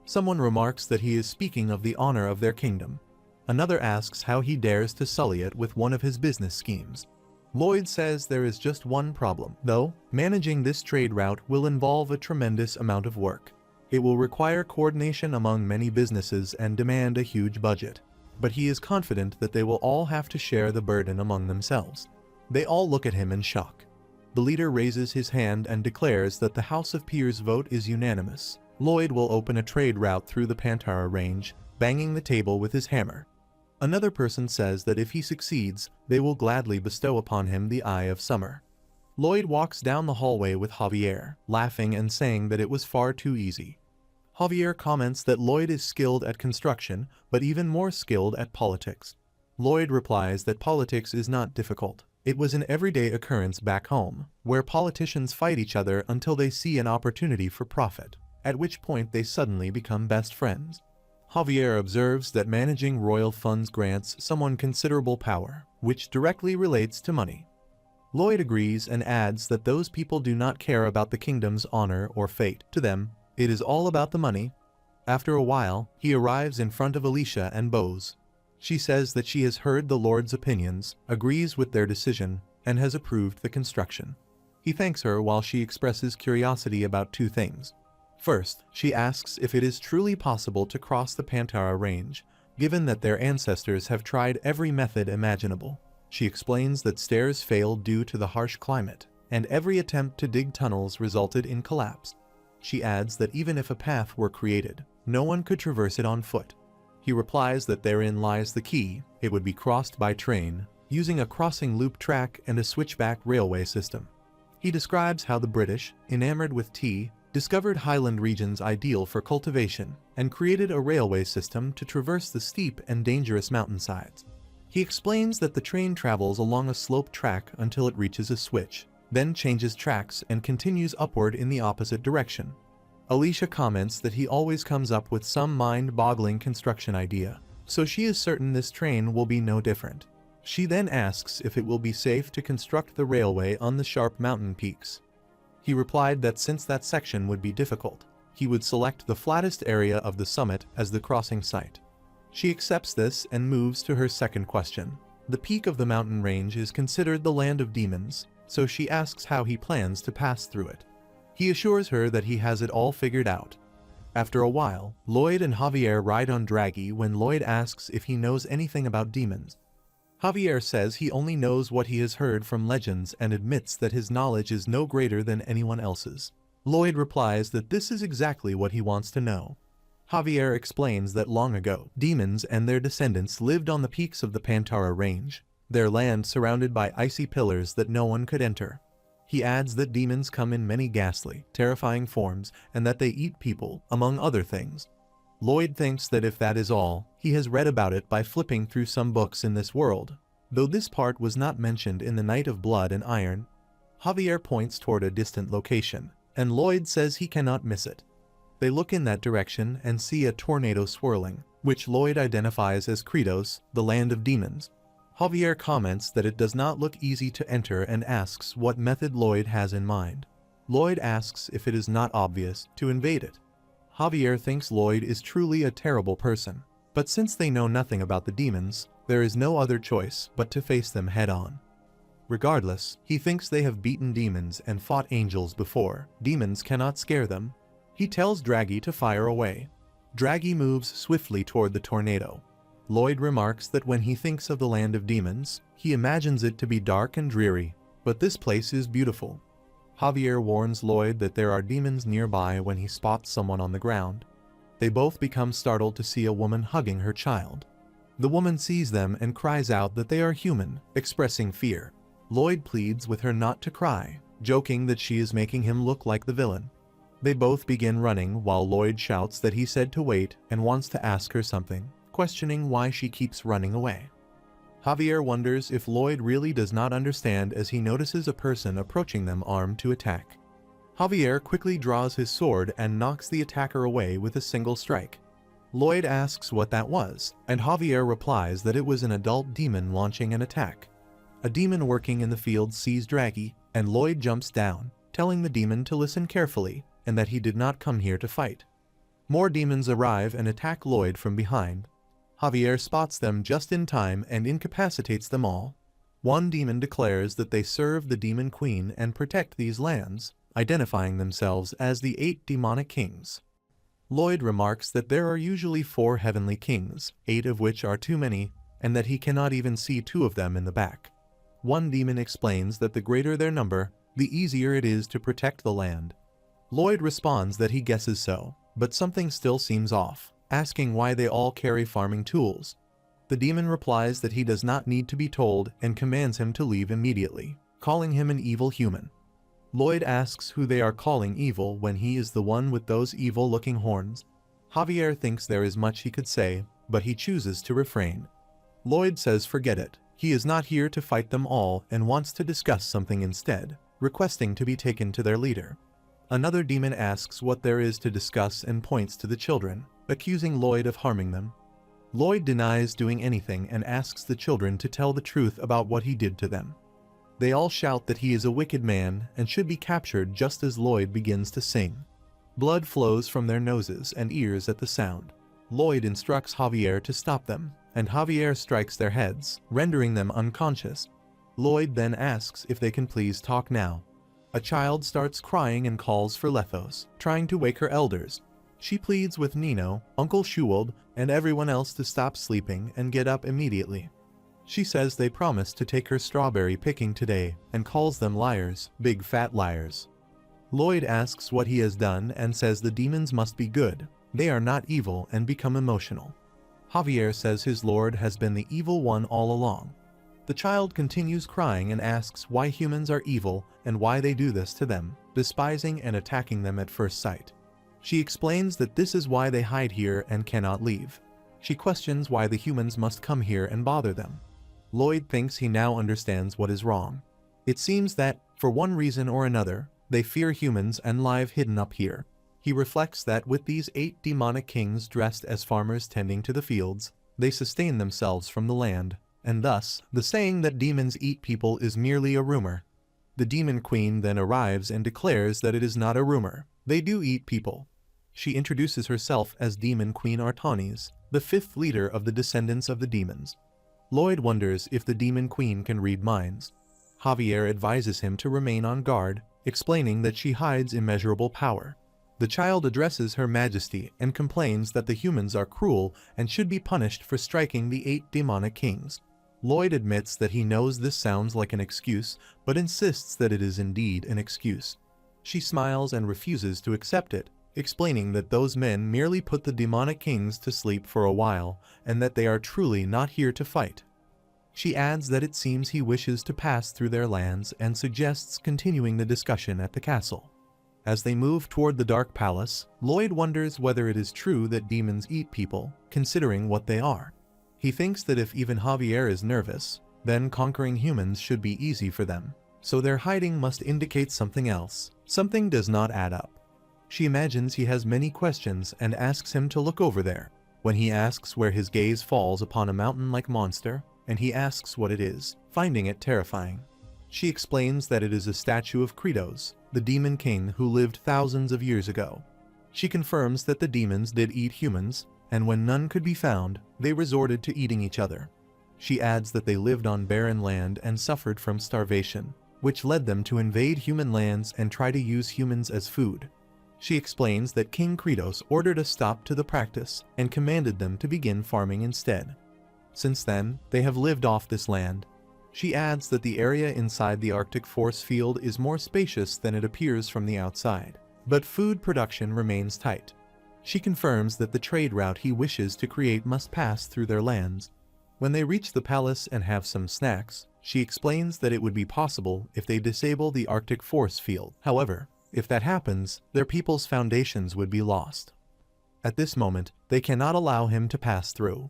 [SPEAKER 1] Someone remarks that he is speaking of the honor of their kingdom. Another asks how he dares to sully it with one of his business schemes. Lloyd says there is just one problem, though: managing this trade route will involve a tremendous amount of work. It will require coordination among many businesses and demand a huge budget, but he is confident that they will all have to share the burden among themselves. They all look at him in shock. The leader raises his hand and declares that the House of Peers vote is unanimous. Lloyd will open a trade route through the Pantara Range, banging the table with his hammer. Another person says that if he succeeds, they will gladly bestow upon him the Eye of Summer. Lloyd walks down the hallway with Javier, laughing and saying that it was far too easy. Javier comments that Lloyd is skilled at construction, but even more skilled at politics. Lloyd replies that politics is not difficult. It was an everyday occurrence back home, where politicians fight each other until they see an opportunity for profit, at which point they suddenly become best friends. Javier observes that managing royal funds grants someone considerable power, which directly relates to money. Lloyd agrees and adds that those people do not care about the kingdom's honor or fate. To them, it is all about the money. After a while, he arrives in front of Alicia and Bose. She says that she has heard the Lord's opinions, agrees with their decision, and has approved the construction. He thanks her while she expresses curiosity about two things. First, she asks if it is truly possible to cross the Pantara Range, given that their ancestors have tried every method imaginable. She explains that stairs failed due to the harsh climate, and every attempt to dig tunnels resulted in collapse. She adds that even if a path were created, no one could traverse it on foot. He replies that therein lies the key: it would be crossed by train, using a crossing loop track and a switchback railway system. He describes how the British, enamored with tea, discovered highland regions ideal for cultivation, and created a railway system to traverse the steep and dangerous mountainsides. He explains that the train travels along a sloped track until it reaches a switch, then changes tracks and continues upward in the opposite direction. Alicia comments that he always comes up with some mind-boggling construction idea, so she is certain this train will be no different. She then asks if it will be safe to construct the railway on the sharp mountain peaks. He replied that since that section would be difficult, he would select the flattest area of the summit as the crossing site. She accepts this and moves to her second question. The peak of the mountain range is considered the land of demons, so she asks how he plans to pass through it. He assures her that he has it all figured out. After a while, Lloyd and Javier ride on Draghi when Lloyd asks if he knows anything about demons. Javier says he only knows what he has heard from legends and admits that his knowledge is no greater than anyone else's. Lloyd replies that this is exactly what he wants to know. Javier explains that long ago, demons and their descendants lived on the peaks of the Pantara Range, their land surrounded by icy pillars that no one could enter. He adds that demons come in many ghastly, terrifying forms and that they eat people, among other things. Lloyd thinks that if that is all, he has read about it by flipping through some books in this world, though this part was not mentioned in The Night of Blood and Iron. Javier points toward a distant location, and Lloyd says he cannot miss it. They look in that direction and see a tornado swirling, which Lloyd identifies as Kredos, the land of demons. Javier comments that it does not look easy to enter and asks what method Lloyd has in mind. Lloyd asks if it is not obvious to invade it. Javier thinks Lloyd is truly a terrible person, but since they know nothing about the demons, there is no other choice but to face them head-on. Regardless, he thinks they have beaten demons and fought angels before. Demons cannot scare them. He tells Draghi to fire away. Draghi moves swiftly toward the tornado. Lloyd remarks that when he thinks of the land of demons, he imagines it to be dark and dreary, but this place is beautiful. Javier warns Lloyd that there are demons nearby when he spots someone on the ground. They both become startled to see a woman hugging her child. The woman sees them and cries out that they are human, expressing fear. Lloyd pleads with her not to cry, joking that she is making him look like the villain. They both begin running while Lloyd shouts that he said to wait and wants to ask her something, questioning why she keeps running away. Javier wonders if Lloyd really does not understand as he notices a person approaching them armed to attack. Javier quickly draws his sword and knocks the attacker away with a single strike. Lloyd asks what that was, and Javier replies that it was an adult demon launching an attack. A demon working in the field sees Draghi, and Lloyd jumps down, telling the demon to listen carefully and that he did not come here to fight. More demons arrive and attack Lloyd from behind. Javier spots them just in time and incapacitates them all. One demon declares that they serve the Demon Queen and protect these lands, identifying themselves as the 8 demonic kings. Lloyd remarks that there are usually 4 heavenly kings, 8 of which are too many, and that he cannot even see 2 of them in the back. One demon explains that the greater their number, the easier it is to protect the land. Lloyd responds that he guesses so, but something still seems off, asking why they all carry farming tools. The demon replies that he does not need to be told and commands him to leave immediately, calling him an evil human. Lloyd asks who they are calling evil when he is the one with those evil-looking horns. Javier thinks there is much he could say, but he chooses to refrain. Lloyd says forget it, he is not here to fight them all and wants to discuss something instead, requesting to be taken to their leader. Another demon asks what there is to discuss and points to the children, accusing Lloyd of harming them. Lloyd denies doing anything and asks the children to tell the truth about what he did to them. They all shout that he is a wicked man and should be captured just as Lloyd begins to sing. Blood flows from their noses and ears at the sound. Lloyd instructs Javier to stop them, and Javier strikes their heads, rendering them unconscious. Lloyd then asks if they can please talk now. A child starts crying and calls for Lethos, trying to wake her elders. She pleads with Nino, Uncle Shuwold, and everyone else to stop sleeping and get up immediately. She says they promised to take her strawberry picking today and calls them liars, big fat liars. Lloyd asks what he has done and says the demons must be good, they are not evil, and become emotional. Javier says his lord has been the evil one all along. The child continues crying and asks why humans are evil and why they do this to them, despising and attacking them at first sight. She explains that this is why they hide here and cannot leave. She questions why the humans must come here and bother them. Lloyd thinks he now understands what is wrong. It seems that, for one reason or another, they fear humans and live hidden up here. He reflects that with these 8 demonic kings dressed as farmers tending to the fields, they sustain themselves from the land, and thus, the saying that demons eat people is merely a rumor. The Demon Queen then arrives and declares that it is not a rumor. They do eat people. She introduces herself as Demon Queen Artanis, the 5th leader of the descendants of the demons. Lloyd wonders if the Demon Queen can read minds. Javier advises him to remain on guard, explaining that she hides immeasurable power. The child addresses Her Majesty and complains that the humans are cruel and should be punished for striking the 8 demonic kings. Lloyd admits that he knows this sounds like an excuse, but insists that it is indeed an excuse. She smiles and refuses to accept it, explaining that those men merely put the demonic kings to sleep for a while, and that they are truly not here to fight. She adds that it seems he wishes to pass through their lands and suggests continuing the discussion at the castle. As they move toward the Dark Palace, Lloyd wonders whether it is true that demons eat people, considering what they are. He thinks that if even Javier is nervous, then conquering humans should be easy for them, so their hiding must indicate something else. Something does not add up. She imagines he has many questions and asks him to look over there. When he asks where his gaze falls upon a mountain-like monster, and he asks what it is, finding it terrifying. She explains that it is a statue of Kratos, the demon king who lived thousands of years ago. She confirms that the demons did eat humans, and when none could be found, they resorted to eating each other. She adds that they lived on barren land and suffered from starvation, which led them to invade human lands and try to use humans as food. She explains that King Kratos ordered a stop to the practice and commanded them to begin farming instead. Since then, they have lived off this land. She adds that the area inside the Arctic force field is more spacious than it appears from the outside, but food production remains tight. She confirms that the trade route he wishes to create must pass through their lands. When they reach the palace and have some snacks, she explains that it would be possible if they disable the Arctic force field. However, if that happens, their people's foundations would be lost. At this moment, they cannot allow him to pass through.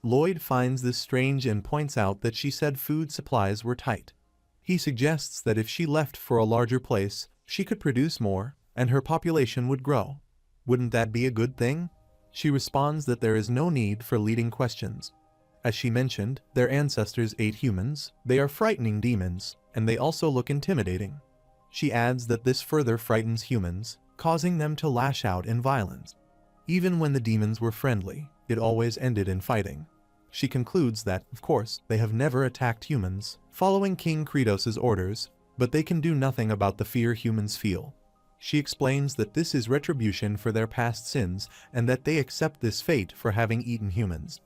[SPEAKER 1] Lloyd finds this strange and points out that she said food supplies were tight. He suggests that if she left for a larger place, she could produce more, and her population would grow. Wouldn't that be a good thing? She responds that there is no need for leading questions. As she mentioned, their ancestors ate humans, they are frightening demons, and they also look intimidating. She adds that this further frightens humans, causing them to lash out in violence. Even when the demons were friendly, it always ended in fighting. She concludes that, of course, they have never attacked humans, following King Kratos' orders, but they can do nothing about the fear humans feel. She explains that this is retribution for their past sins and that they accept this fate for having eaten humans.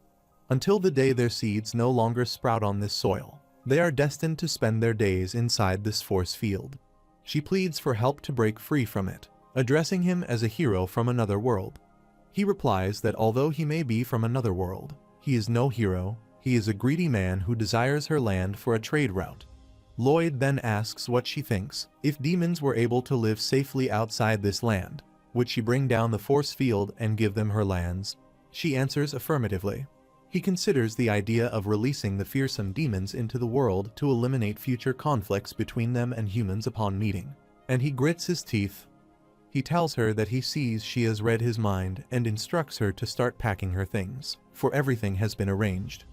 [SPEAKER 1] Until the day their seeds no longer sprout on this soil, they are destined to spend their days inside this force field. She pleads for help to break free from it, addressing him as a hero from another world. He replies that although he may be from another world, he is no hero, he is a greedy man who desires her land for a trade route. Lloyd then asks what she thinks. If demons were able to live safely outside this land, would she bring down the force field and give them her lands? She answers affirmatively. He considers the idea of releasing the fearsome demons into the world to eliminate future conflicts between them and humans upon meeting, and he grits his teeth. He tells her that he sees she has read his mind and instructs her to start packing her things, for everything has been arranged.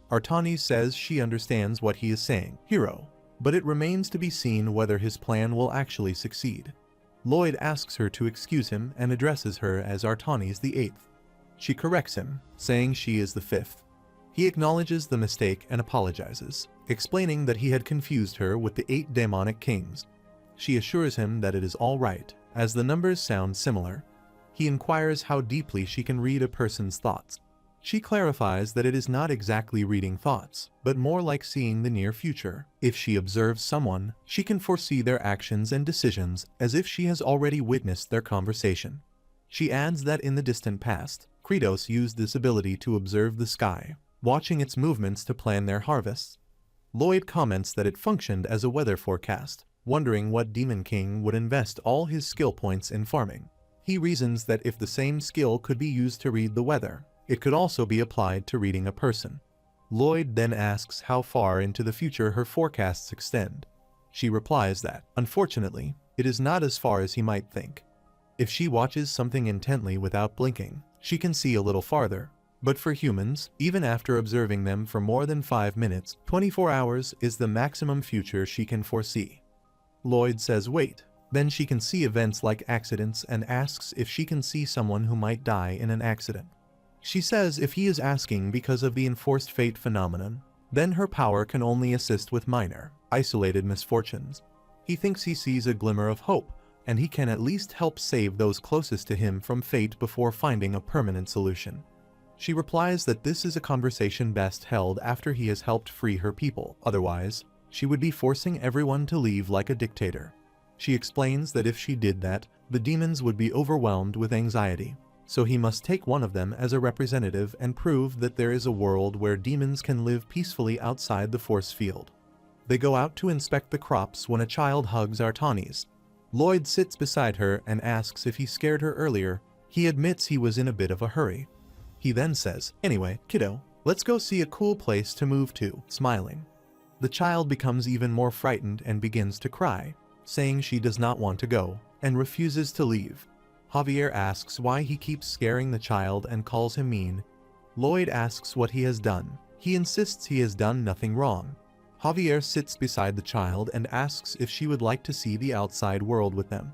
[SPEAKER 1] Artanis says she understands what he is saying, hero, but it remains to be seen whether his plan will actually succeed. Lloyd asks her to excuse him and addresses her as Artanis the 8th. She corrects him, saying she is the 5th. He acknowledges the mistake and apologizes, explaining that he had confused her with the 8 demonic kings. She assures him that it is all right, as the numbers sound similar. He inquires how deeply she can read a person's thoughts. She clarifies that it is not exactly reading thoughts, but more like seeing the near future. If she observes someone, she can foresee their actions and decisions as if she has already witnessed their conversation. She adds that in the distant past, Kratos used this ability to observe the sky, watching its movements to plan their harvests. Lloyd comments that it functioned as a weather forecast, wondering what demon king would invest all his skill points in farming. He reasons that if the same skill could be used to read the weather, it could also be applied to reading a person. Lloyd then asks how far into the future her forecasts extend. She replies that, unfortunately, it is not as far as he might think. If she watches something intently without blinking, she can see a little farther. But for humans, even after observing them for more than 5 minutes, 24 hours is the maximum future she can foresee. Lloyd says wait, then she can see events like accidents and asks if she can see someone who might die in an accident. She says if he is asking because of the enforced fate phenomenon, then her power can only assist with minor, isolated misfortunes. He thinks he sees a glimmer of hope, and he can at least help save those closest to him from fate before finding a permanent solution. She replies that this is a conversation best held after he has helped free her people, otherwise, she would be forcing everyone to leave like a dictator. She explains that if she did that, the demons would be overwhelmed with anxiety, so he must take one of them as a representative and prove that there is a world where demons can live peacefully outside the force field. They go out to inspect the crops when a child hugs Artanis. Lloyd sits beside her and asks if he scared her earlier. He admits he was in a bit of a hurry. He then says, "Anyway, kiddo, let's go see a cool place to move to," smiling. The child becomes even more frightened and begins to cry, saying she does not want to go, and refuses to leave. Javier asks why he keeps scaring the child and calls him mean. Lloyd asks what he has done. He insists he has done nothing wrong. Javier sits beside the child and asks if she would like to see the outside world with them.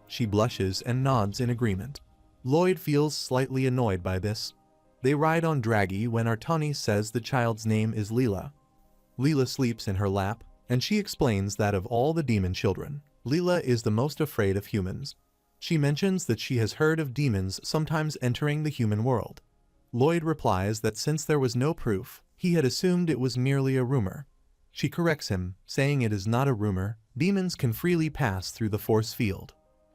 [SPEAKER 1] She blushes and nods in agreement. Lloyd feels slightly annoyed by this. They ride on Draghi when Artanis says the child's name is Leela. Leela sleeps in her lap, and she explains that of all the demon children, Leela is the most afraid of humans. She mentions that she has heard of demons sometimes entering the human world. Lloyd replies that since there was no proof, he had assumed it was merely a rumor. She corrects him, saying it is not a rumor, demons can freely pass through the force field.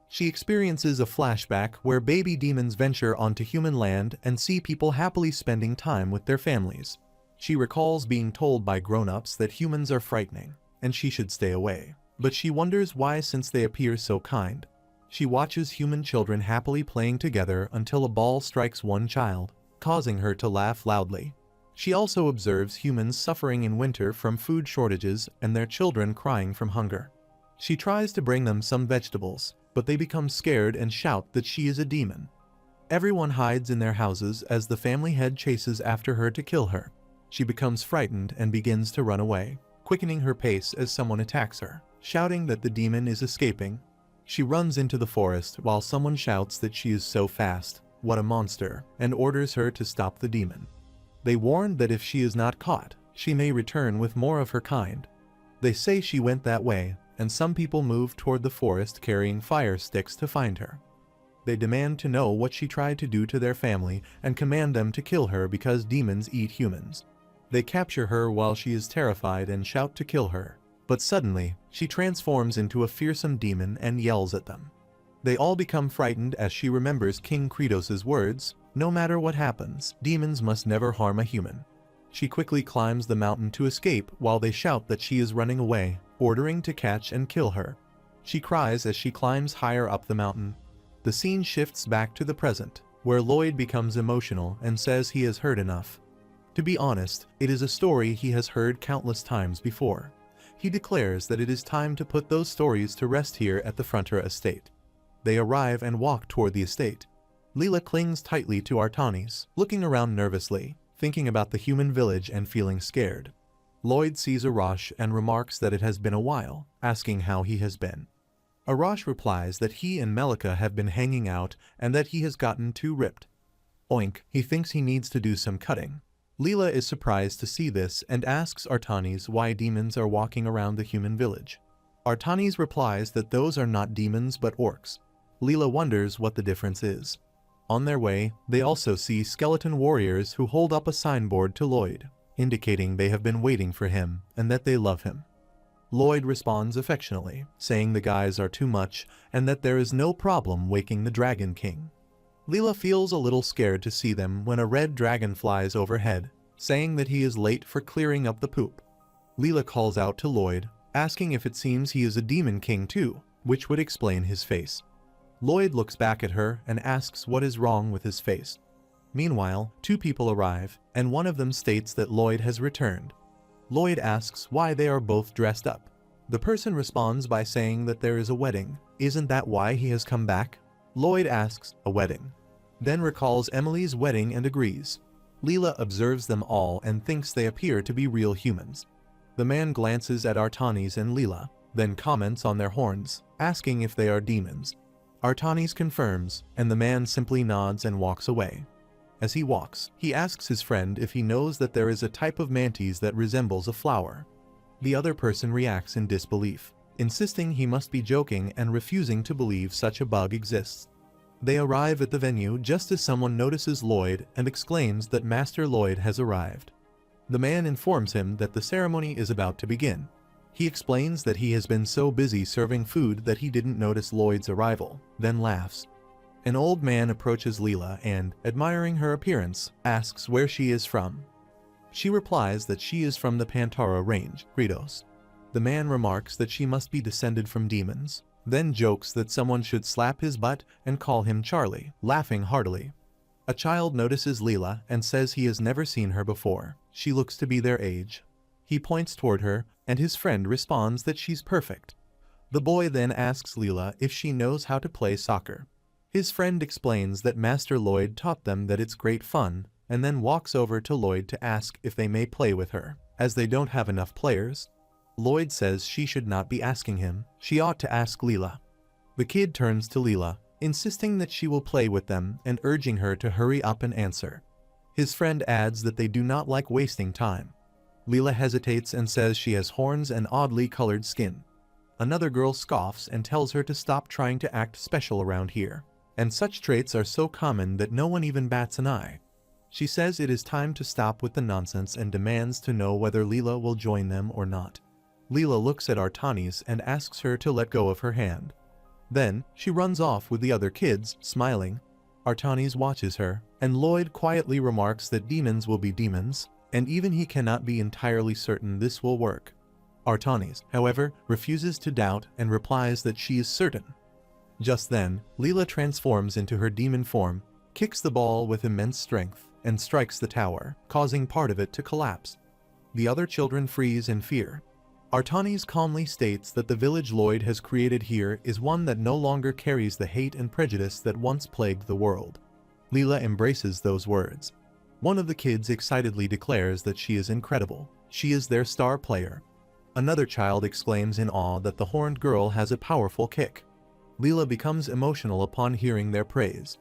[SPEAKER 1] She experiences a flashback where baby demons venture onto human land and see people happily spending time with their families. She recalls being told by grown-ups that humans are frightening, and she should stay away. But she wonders why since they appear so kind. She watches human children happily playing together until a ball strikes one child, causing her to laugh loudly. She also observes humans suffering in winter from food shortages and their children crying from hunger. She tries to bring them some vegetables, but they become scared and shout that she is a demon. Everyone hides in their houses as the family head chases after her to kill her. She becomes frightened and begins to run away, quickening her pace as someone attacks her, shouting that the demon is escaping. She runs into the forest while someone shouts that she is so fast, what a monster, and orders her to stop the demon. They warn that if she is not caught, she may return with more of her kind. They say she went that way, and some people move toward the forest carrying fire sticks to find her. They demand to know what she tried to do to their family and command them to kill her because demons eat humans. They capture her while she is terrified and shout to kill her, but suddenly, she transforms into a fearsome demon and yells at them. They all become frightened as she remembers King Kratos' words, "No matter what happens, demons must never harm a human." She quickly climbs the mountain to escape while they shout that she is running away, ordering to catch and kill her. She cries as she climbs higher up the mountain. The scene shifts back to the present, where Lloyd becomes emotional and says he has heard enough. To be honest, it is a story he has heard countless times before. He declares that it is time to put those stories to rest here at the Frontier estate. They arrive and walk toward the estate. Leela clings tightly to Artanis, looking around nervously, thinking about the human village and feeling scared. Lloyd sees Arash and remarks that it has been a while, asking how he has been. Arash replies that he and Melika have been hanging out and that he has gotten too ripped. Oink, he thinks he needs to do some cutting. Leela is surprised to see this and asks Artanis why demons are walking around the human village. Artanis replies that those are not demons but orcs. Leela wonders what the difference is. On their way, they also see skeleton warriors who hold up a signboard to Lloyd, indicating they have been waiting for him and that they love him. Lloyd responds affectionately, saying the guys are too much and that there is no problem waking the Dragon King. Leela feels a little scared to see them when a red dragon flies overhead, saying that he is late for clearing up the poop. Leela calls out to Lloyd, asking if it seems he is a demon king too, which would explain his face. Lloyd looks back at her and asks what is wrong with his face. Meanwhile, two people arrive, and one of them states that Lloyd has returned. Lloyd asks why they are both dressed up. The person responds by saying that there is a wedding. Isn't that why he has come back? Lloyd asks, a wedding. Then recalls Emily's wedding and agrees. Leela observes them all and thinks they appear to be real humans. The man glances at Artanis and Leela, then comments on their horns, asking if they are demons. Artanis confirms, and the man simply nods and walks away. As he walks, he asks his friend if he knows that there is a type of mantis that resembles a flower. The other person reacts in disbelief. insisting he must be joking and refusing to believe such a bug exists. They arrive at the venue just as someone notices Lloyd and exclaims that Master Lloyd has arrived. The man informs him that the ceremony is about to begin. He explains that he has been so busy serving food that he didn't notice Lloyd's arrival, then laughs. An old man approaches Leela and, admiring her appearance, asks where she is from. She replies that she is from the Pantara range, Kratos. The man remarks that she must be descended from demons, then jokes that someone should slap his butt and call him Charlie, laughing heartily. A child notices Leela and says he has never seen her before. She looks to be their age. He points toward her, and his friend responds that she's perfect. The boy then asks Leela if she knows how to play soccer. His friend explains that Master Lloyd taught them that it's great fun, and then walks over to Lloyd to ask if they may play with her, as they don't have enough players. Lloyd says she should not be asking him, she ought to ask Leela. The kid turns to Leela, insisting that she will play with them and urging her to hurry up and answer. His friend adds that they do not like wasting time. Leela hesitates and says she has horns and oddly colored skin. Another girl scoffs and tells her to stop trying to act special around here, and such traits are so common that no one even bats an eye. She says it is time to stop with the nonsense and demands to know whether Leela will join them or not. Leela looks at Artanis and asks her to let go of her hand. Then, she runs off with the other kids, smiling. Artanis watches her, and Lloyd quietly remarks that demons will be demons, and even he cannot be entirely certain this will work. Artanis, however, refuses to doubt and replies that she is certain. Just then, Leela transforms into her demon form, kicks the ball with immense strength, and strikes the tower, causing part of it to collapse. The other children freeze in fear. Artanis calmly states that the village Lloyd has created here is one that no longer carries the hate and prejudice that once plagued the world. Leela embraces those words. One of the kids excitedly declares that she is incredible. She is their star player. Another child exclaims in awe that the horned girl has a powerful kick. Leela becomes emotional upon hearing their praise.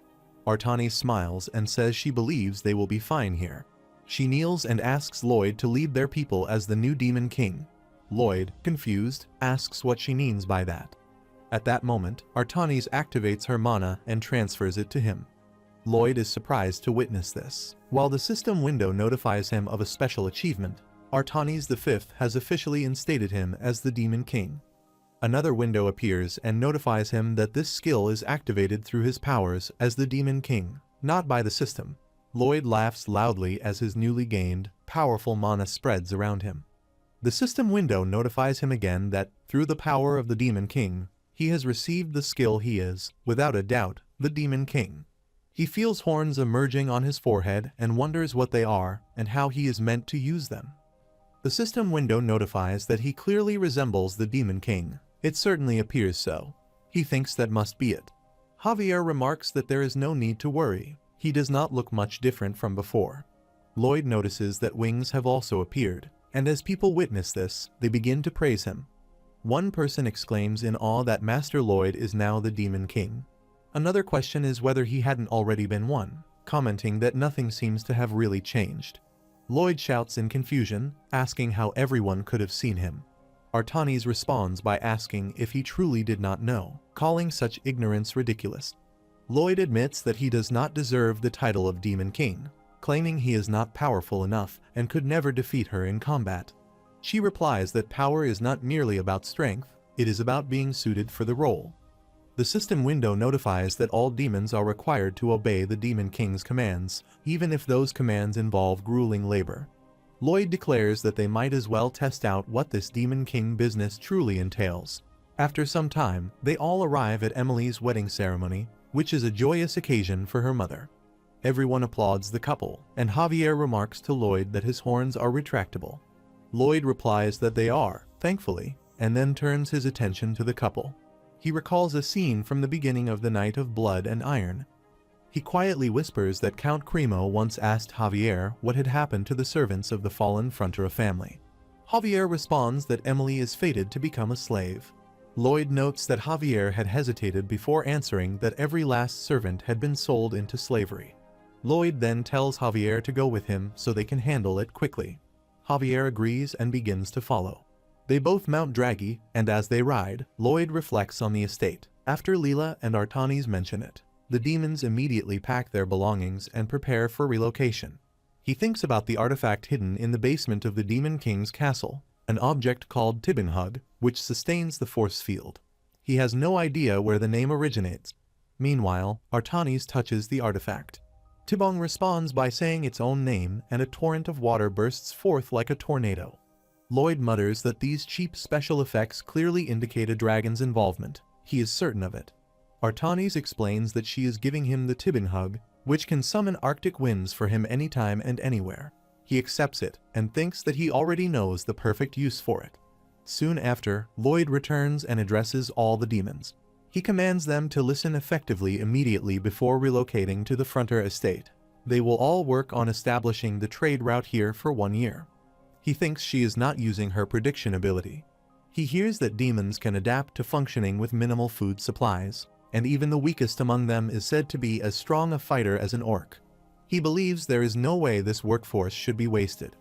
[SPEAKER 1] Artanis smiles and says she believes they will be fine here. She kneels and asks Lloyd to lead their people as the new Demon King. Lloyd, confused, asks what she means by that. At that moment, Artanis activates her mana and transfers it to him. Lloyd is surprised to witness this. While the system window notifies him of a special achievement, Artanis V has officially instated him as the Demon King. Another window appears and notifies him that this skill is activated through his powers as the Demon King, not by the system. Lloyd laughs loudly as his newly gained, powerful mana spreads around him. The system window notifies him again that, through the power of the Demon King, he has received the skill he is, without a doubt, the Demon King. He feels horns emerging on his forehead and wonders what they are and how he is meant to use them. The system window notifies that he clearly resembles the Demon King. It certainly appears so. He thinks that must be it. Javier remarks that there is no need to worry. He does not look much different from before. Lloyd notices that wings have also appeared, and as people witness this, they begin to praise him. One person exclaims in awe that Master Lloyd is now the Demon King. Another question is whether he hadn't already been one, commenting that nothing seems to have really changed. Lloyd shouts in confusion, asking how everyone could have seen him. Artanis responds by asking if he truly did not know, calling such ignorance ridiculous. Lloyd admits that he does not deserve the title of Demon King, claiming he is not powerful enough and could never defeat her in combat. She replies that power is not merely about strength, it is about being suited for the role. The system window notifies that all demons are required to obey the Demon King's commands, even if those commands involve grueling labor. Lloyd declares that they might as well test out what this Demon King business truly entails. After some time, they all arrive at Emily's wedding ceremony, which is a joyous occasion for her mother. Everyone applauds the couple, and Javier remarks to Lloyd that his horns are retractable. Lloyd replies that they are, thankfully, and then turns his attention to the couple. He recalls a scene from the beginning of the Night of Blood and Iron. He quietly whispers that Count Cremo once asked Javier what had happened to the servants of the fallen Frontera family. Javier responds that Emily is fated to become a slave. Lloyd notes that Javier had hesitated before answering that every last servant had been sold into slavery. Lloyd then tells Javier to go with him so they can handle it quickly. Javier agrees and begins to follow. They both mount Draghi, and as they ride, Lloyd reflects on the estate. After Leela and Artanis mention it, the demons immediately pack their belongings and prepare for relocation. He thinks about the artifact hidden in the basement of the Demon King's castle, an object called Tibinhug, which sustains the force field. He has no idea where the name originates. Meanwhile, Artanis touches the artifact. Tibong responds by saying its own name, and a torrent of water bursts forth like a tornado. Lloyd mutters that these cheap special effects clearly indicate a dragon's involvement. He is certain of it. Artanis explains that she is giving him the Tibinhug, which can summon Arctic winds for him anytime and anywhere. He accepts it, and thinks that he already knows the perfect use for it. Soon after, Lloyd returns and addresses all the demons. He commands them to listen effectively immediately before relocating to the Frontier estate. They will all work on establishing the trade route here for 1 year. He thinks she is not using her prediction ability. He hears that demons can adapt to functioning with minimal food supplies, and even the weakest among them is said to be as strong a fighter as an orc. He believes there is no way this workforce should be wasted.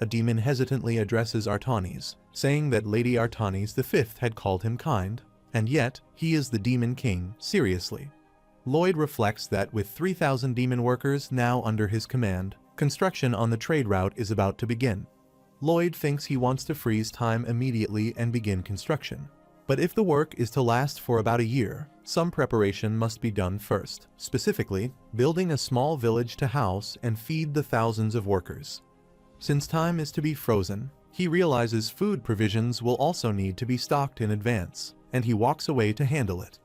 [SPEAKER 1] A demon hesitantly addresses Artanis, saying that Lady Artanis V had called him kind, and yet, he is the Demon King, seriously. Lloyd reflects that with 3,000 demon workers now under his command, construction on the trade route is about to begin. Lloyd thinks he wants to freeze time immediately and begin construction. But if the work is to last for about a year, some preparation must be done first, specifically, building a small village to house and feed the thousands of workers. Since time is to be frozen, he realizes food provisions will also need to be stocked in advance, and he walks away to handle it.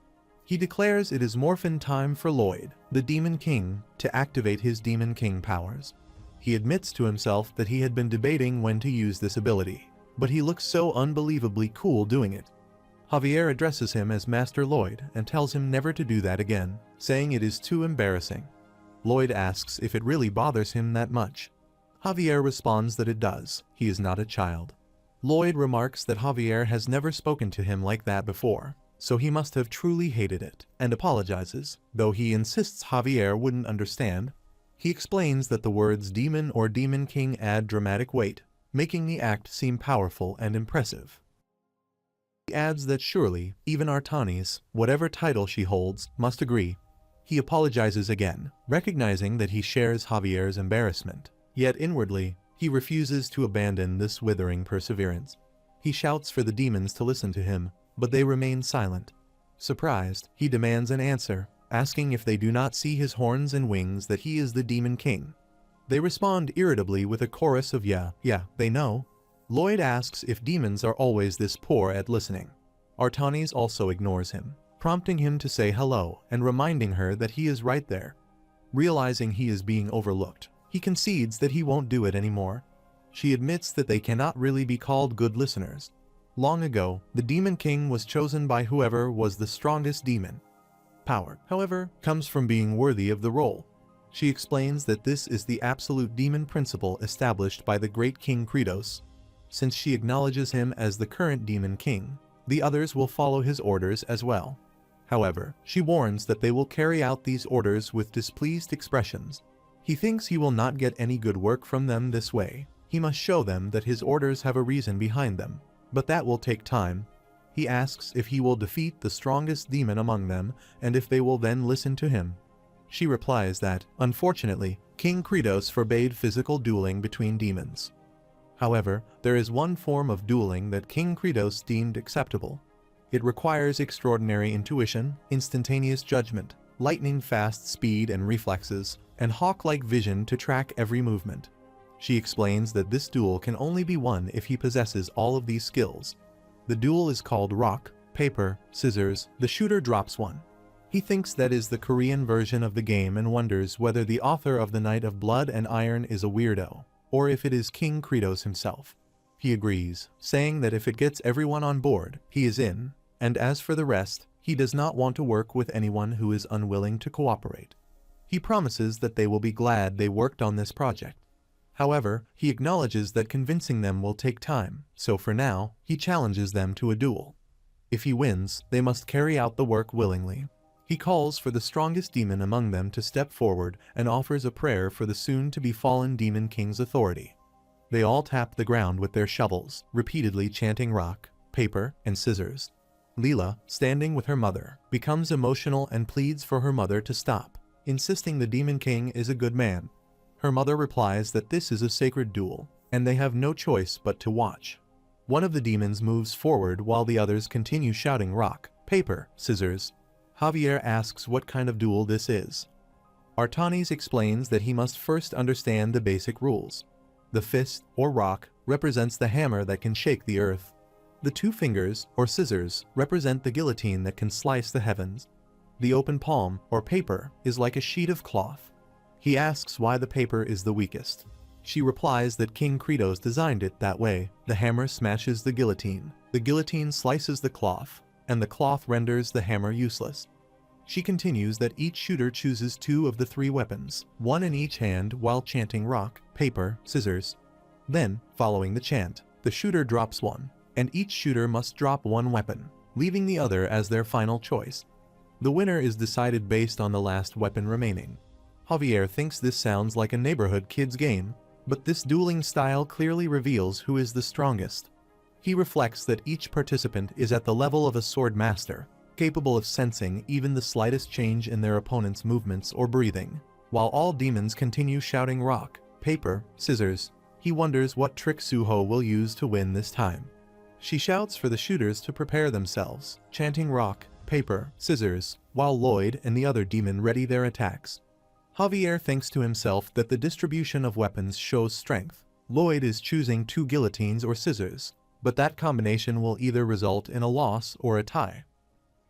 [SPEAKER 1] He declares it is morphin time for Lloyd, the Demon King, to activate his Demon King powers. He admits to himself that he had been debating when to use this ability, but he looks so unbelievably cool doing it. Javier addresses him as Master Lloyd and tells him never to do that again, saying it is too embarrassing. Lloyd asks if it really bothers him that much. Javier responds that it does. He is not a child. Lloyd remarks that Javier has never spoken to him like that before, so he must have truly hated it, and apologizes, though he insists Javier wouldn't understand. He explains that the words demon or Demon King add dramatic weight, making the act seem powerful and impressive. He adds that surely, even Artanis, whatever title she holds, must agree. He apologizes again, recognizing that he shares Javier's embarrassment. Yet inwardly, he refuses to abandon this withering perseverance. He shouts for the demons to listen to him, but they remain silent. Surprised, he demands an answer, asking if they do not see his horns and wings that he is the Demon King. They respond irritably with a chorus of yeah, they know. Lloyd asks if demons are always this poor at listening. Artanis also ignores him, prompting him to say hello and reminding her that he is right there. Realizing he is being overlooked, he concedes that he won't do it anymore. She admits that they cannot really be called good listeners. Long ago, the Demon King was chosen by whoever was the strongest demon. Power, however, comes from being worthy of the role. She explains that this is the absolute demon principle established by the great King Kratos. Since she acknowledges him as the current Demon King, the others will follow his orders as well. However, she warns that they will carry out these orders with displeased expressions. He thinks he will not get any good work from them this way. He must show them that his orders have a reason behind them, but that will take time. He asks if he will defeat the strongest demon among them and if they will then listen to him. She replies that, unfortunately, King Kratos forbade physical dueling between demons. However, there is one form of dueling that King Kratos deemed acceptable. It requires extraordinary intuition, instantaneous judgment, lightning-fast speed and reflexes, and hawk-like vision to track every movement. She explains that this duel can only be won if he possesses all of these skills. The duel is called rock, paper, scissors. The shooter drops one. He thinks that is the Korean version of the game and wonders whether the author of The Knight of Blood and Iron is a weirdo, or if it is King Kratos himself. He agrees, saying that if it gets everyone on board, he is in, and as for the rest, he does not want to work with anyone who is unwilling to cooperate. He promises that they will be glad they worked on this project. However, he acknowledges that convincing them will take time, so for now, he challenges them to a duel. If he wins, they must carry out the work willingly. He calls for the strongest demon among them to step forward and offers a prayer for the soon-to-be-fallen Demon King's authority. They all tap the ground with their shovels, repeatedly chanting rock, paper, and scissors. Leela, standing with her mother, becomes emotional and pleads for her mother to stop, insisting the Demon King is a good man. Her mother replies that this is a sacred duel, and they have no choice but to watch. One of the demons moves forward while the others continue shouting rock, paper, scissors. Javier asks what kind of duel this is. Artanis explains that he must first understand the basic rules. The fist, or rock, represents the hammer that can shake the earth. The two fingers, or scissors, represent the guillotine that can slice the heavens. The open palm, or paper, is like a sheet of cloth. He asks why the paper is the weakest. She replies that King Kratos designed it that way. The hammer smashes the guillotine slices the cloth, and the cloth renders the hammer useless. She continues that each shooter chooses 2 of the 3 weapons, 1 in each hand while chanting rock, paper, scissors. Then, following the chant, the shooter drops 1, and each shooter must drop 1 weapon, leaving the other as their final choice. The winner is decided based on the last weapon remaining. Javier thinks this sounds like a neighborhood kids game, but this dueling style clearly reveals who is the strongest. He reflects that each participant is at the level of a sword master, capable of sensing even the slightest change in their opponent's movements or breathing. While all demons continue shouting rock, paper, scissors, he wonders what trick Suho will use to win this time. She shouts for the shooters to prepare themselves, chanting rock, paper, scissors, while Lloyd and the other demon ready their attacks. Javier thinks to himself that the distribution of weapons shows strength. Lloyd is choosing 2 guillotines or scissors, but that combination will either result in a loss or a tie.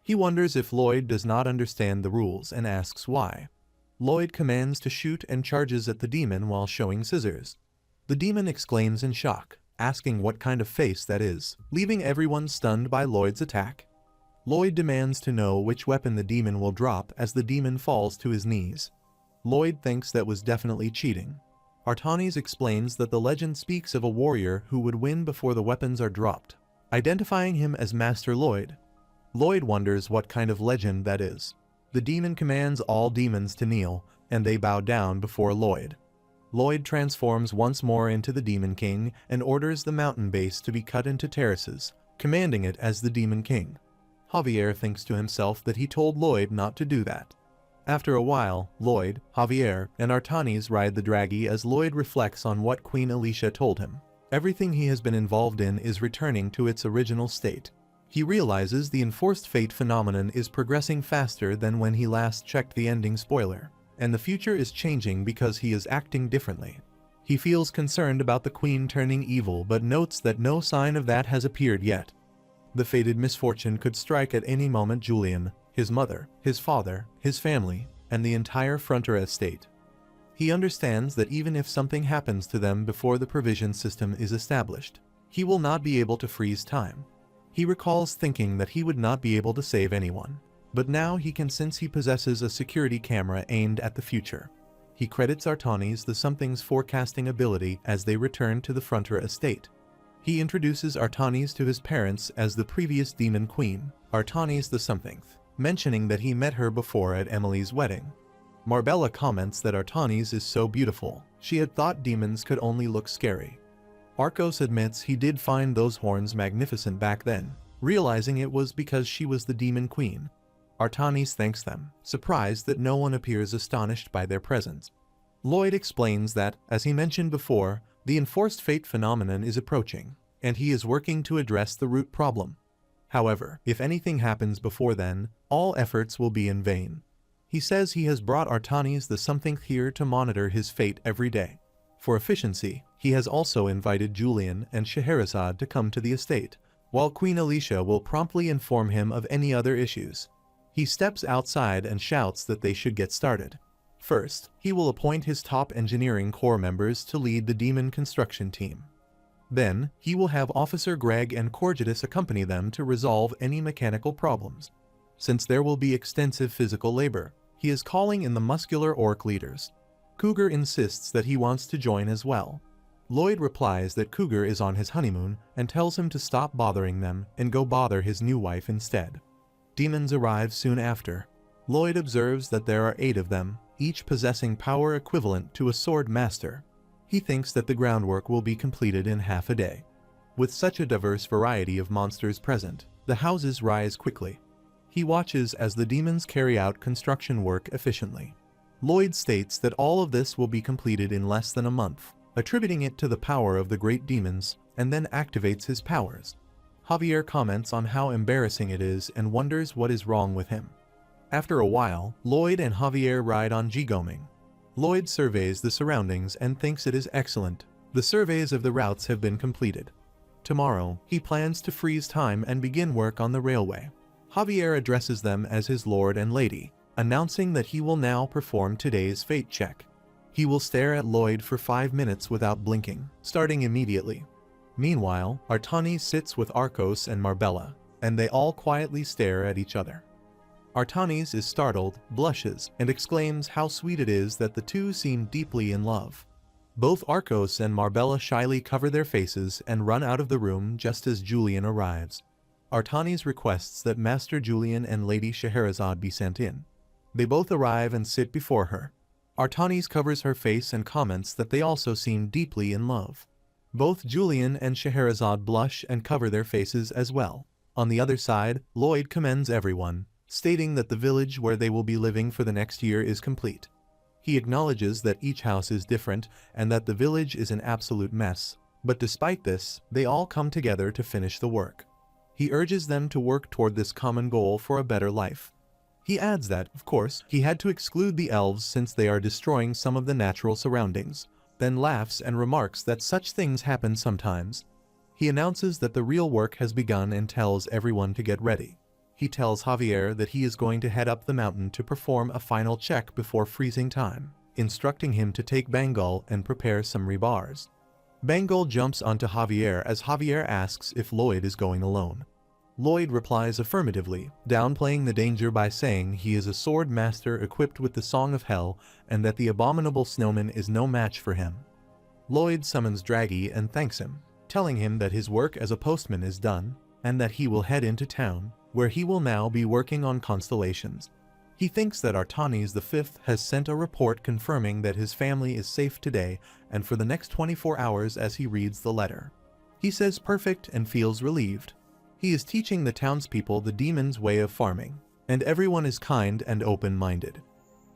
[SPEAKER 1] He wonders if Lloyd does not understand the rules and asks why. Lloyd commands to shoot and charges at the demon while showing scissors. The demon exclaims in shock, asking what kind of face that is, leaving everyone stunned by Lloyd's attack. Lloyd demands to know which weapon the demon will drop as the demon falls to his knees. Lloyd thinks that was definitely cheating. Artanis explains that the legend speaks of a warrior who would win before the weapons are dropped, identifying him as Master Lloyd. Lloyd wonders what kind of legend that is. The demon commands all demons to kneel, and they bow down before Lloyd. Lloyd transforms once more into the Demon King and orders the mountain base to be cut into terraces, commanding it as the Demon King. Javier thinks to himself that he told Lloyd not to do that. After a while, Lloyd, Javier, and Artanis ride the draggy as Lloyd reflects on what Queen Alicia told him. Everything he has been involved in is returning to its original state. He realizes the enforced fate phenomenon is progressing faster than when he last checked the ending spoiler, and the future is changing because he is acting differently. He feels concerned about the Queen turning evil but notes that no sign of that has appeared yet. The fated misfortune could strike at any moment Julian, his mother, his father, his family, and the entire Frontera estate. He understands that even if something happens to them before the provision system is established, he will not be able to freeze time. He recalls thinking that he would not be able to save anyone, but now he can since he possesses a security camera aimed at the future. He credits Artanis the Something's forecasting ability as they return to the Frontera estate. He introduces Artanis to his parents as the previous Demon Queen, Artanis the Somethingth, mentioning that he met her before at Emily's wedding. Marbella comments that Artanis is so beautiful, she had thought demons could only look scary. Arcos admits he did find those horns magnificent back then, realizing it was because she was the Demon Queen. Artanis thanks them, surprised that no one appears astonished by their presence. Lloyd explains that, as he mentioned before, the enforced fate phenomenon is approaching, and he is working to address the root problem. However, if anything happens before then, all efforts will be in vain. He says he has brought Artanis the Somethingth here to monitor his fate every day. For efficiency, he has also invited Julian and Scheherazade to come to the estate, while Queen Alicia will promptly inform him of any other issues. He steps outside and shouts that they should get started. First, he will appoint his top engineering corps members to lead the demon construction team. Then, he will have Officer Greg and Corgetus accompany them to resolve any mechanical problems. Since there will be extensive physical labor, he is calling in the muscular orc leaders. Cougar insists that he wants to join as well. Lloyd replies that Cougar is on his honeymoon and tells him to stop bothering them and go bother his new wife instead. Demons arrive soon after. Lloyd observes that there are 8 of them, each possessing power equivalent to a sword master. He thinks that the groundwork will be completed in half a day. With such a diverse variety of monsters present, the houses rise quickly. He watches as the demons carry out construction work efficiently. Lloyd states that all of this will be completed in less than a month, attributing it to the power of the great demons, and then activates his powers. Javier comments on how embarrassing it is and wonders what is wrong with him. After a while, Lloyd and Javier ride on Jigoming. Lloyd surveys the surroundings and thinks it is excellent. The surveys of the routes have been completed. Tomorrow, he plans to freeze time and begin work on the railway. Javier addresses them as his lord and lady, announcing that he will now perform today's fate check. He will stare at Lloyd for 5 minutes without blinking, starting immediately. Meanwhile, Artanis sits with Arcos and Marbella, and they all quietly stare at each other. Artanis is startled, blushes, and exclaims how sweet it is that the two seem deeply in love. Both Arcos and Marbella shyly cover their faces and run out of the room just as Julian arrives. Artanis requests that Master Julian and Lady Scheherazade be sent in. They both arrive and sit before her. Artanis covers her face and comments that they also seem deeply in love. Both Julian and Scheherazade blush and cover their faces as well. On the other side, Lloyd commends everyone, stating that the village where they will be living for the next year is complete. He acknowledges that each house is different and that the village is an absolute mess, but despite this, they all come together to finish the work. He urges them to work toward this common goal for a better life. He adds that, of course, he had to exclude the elves since they are destroying some of the natural surroundings, then laughs and remarks that such things happen sometimes. He announces that the real work has begun and tells everyone to get ready. He tells Javier that he is going to head up the mountain to perform a final check before freezing time, instructing him to take Bangal and prepare some rebars. Bangal jumps onto Javier as Javier asks if Lloyd is going alone. Lloyd replies affirmatively, downplaying the danger by saying he is a sword master equipped with the Song of Hell and that the abominable snowman is no match for him. Lloyd summons Draghi and thanks him, telling him that his work as a postman is done, and that he will head into town, where he will now be working on constellations. He thinks that Artanis V has sent a report confirming that his family is safe today and for the next 24 hours as he reads the letter. He says perfect and feels relieved. He is teaching the townspeople the demon's way of farming, and everyone is kind and open-minded.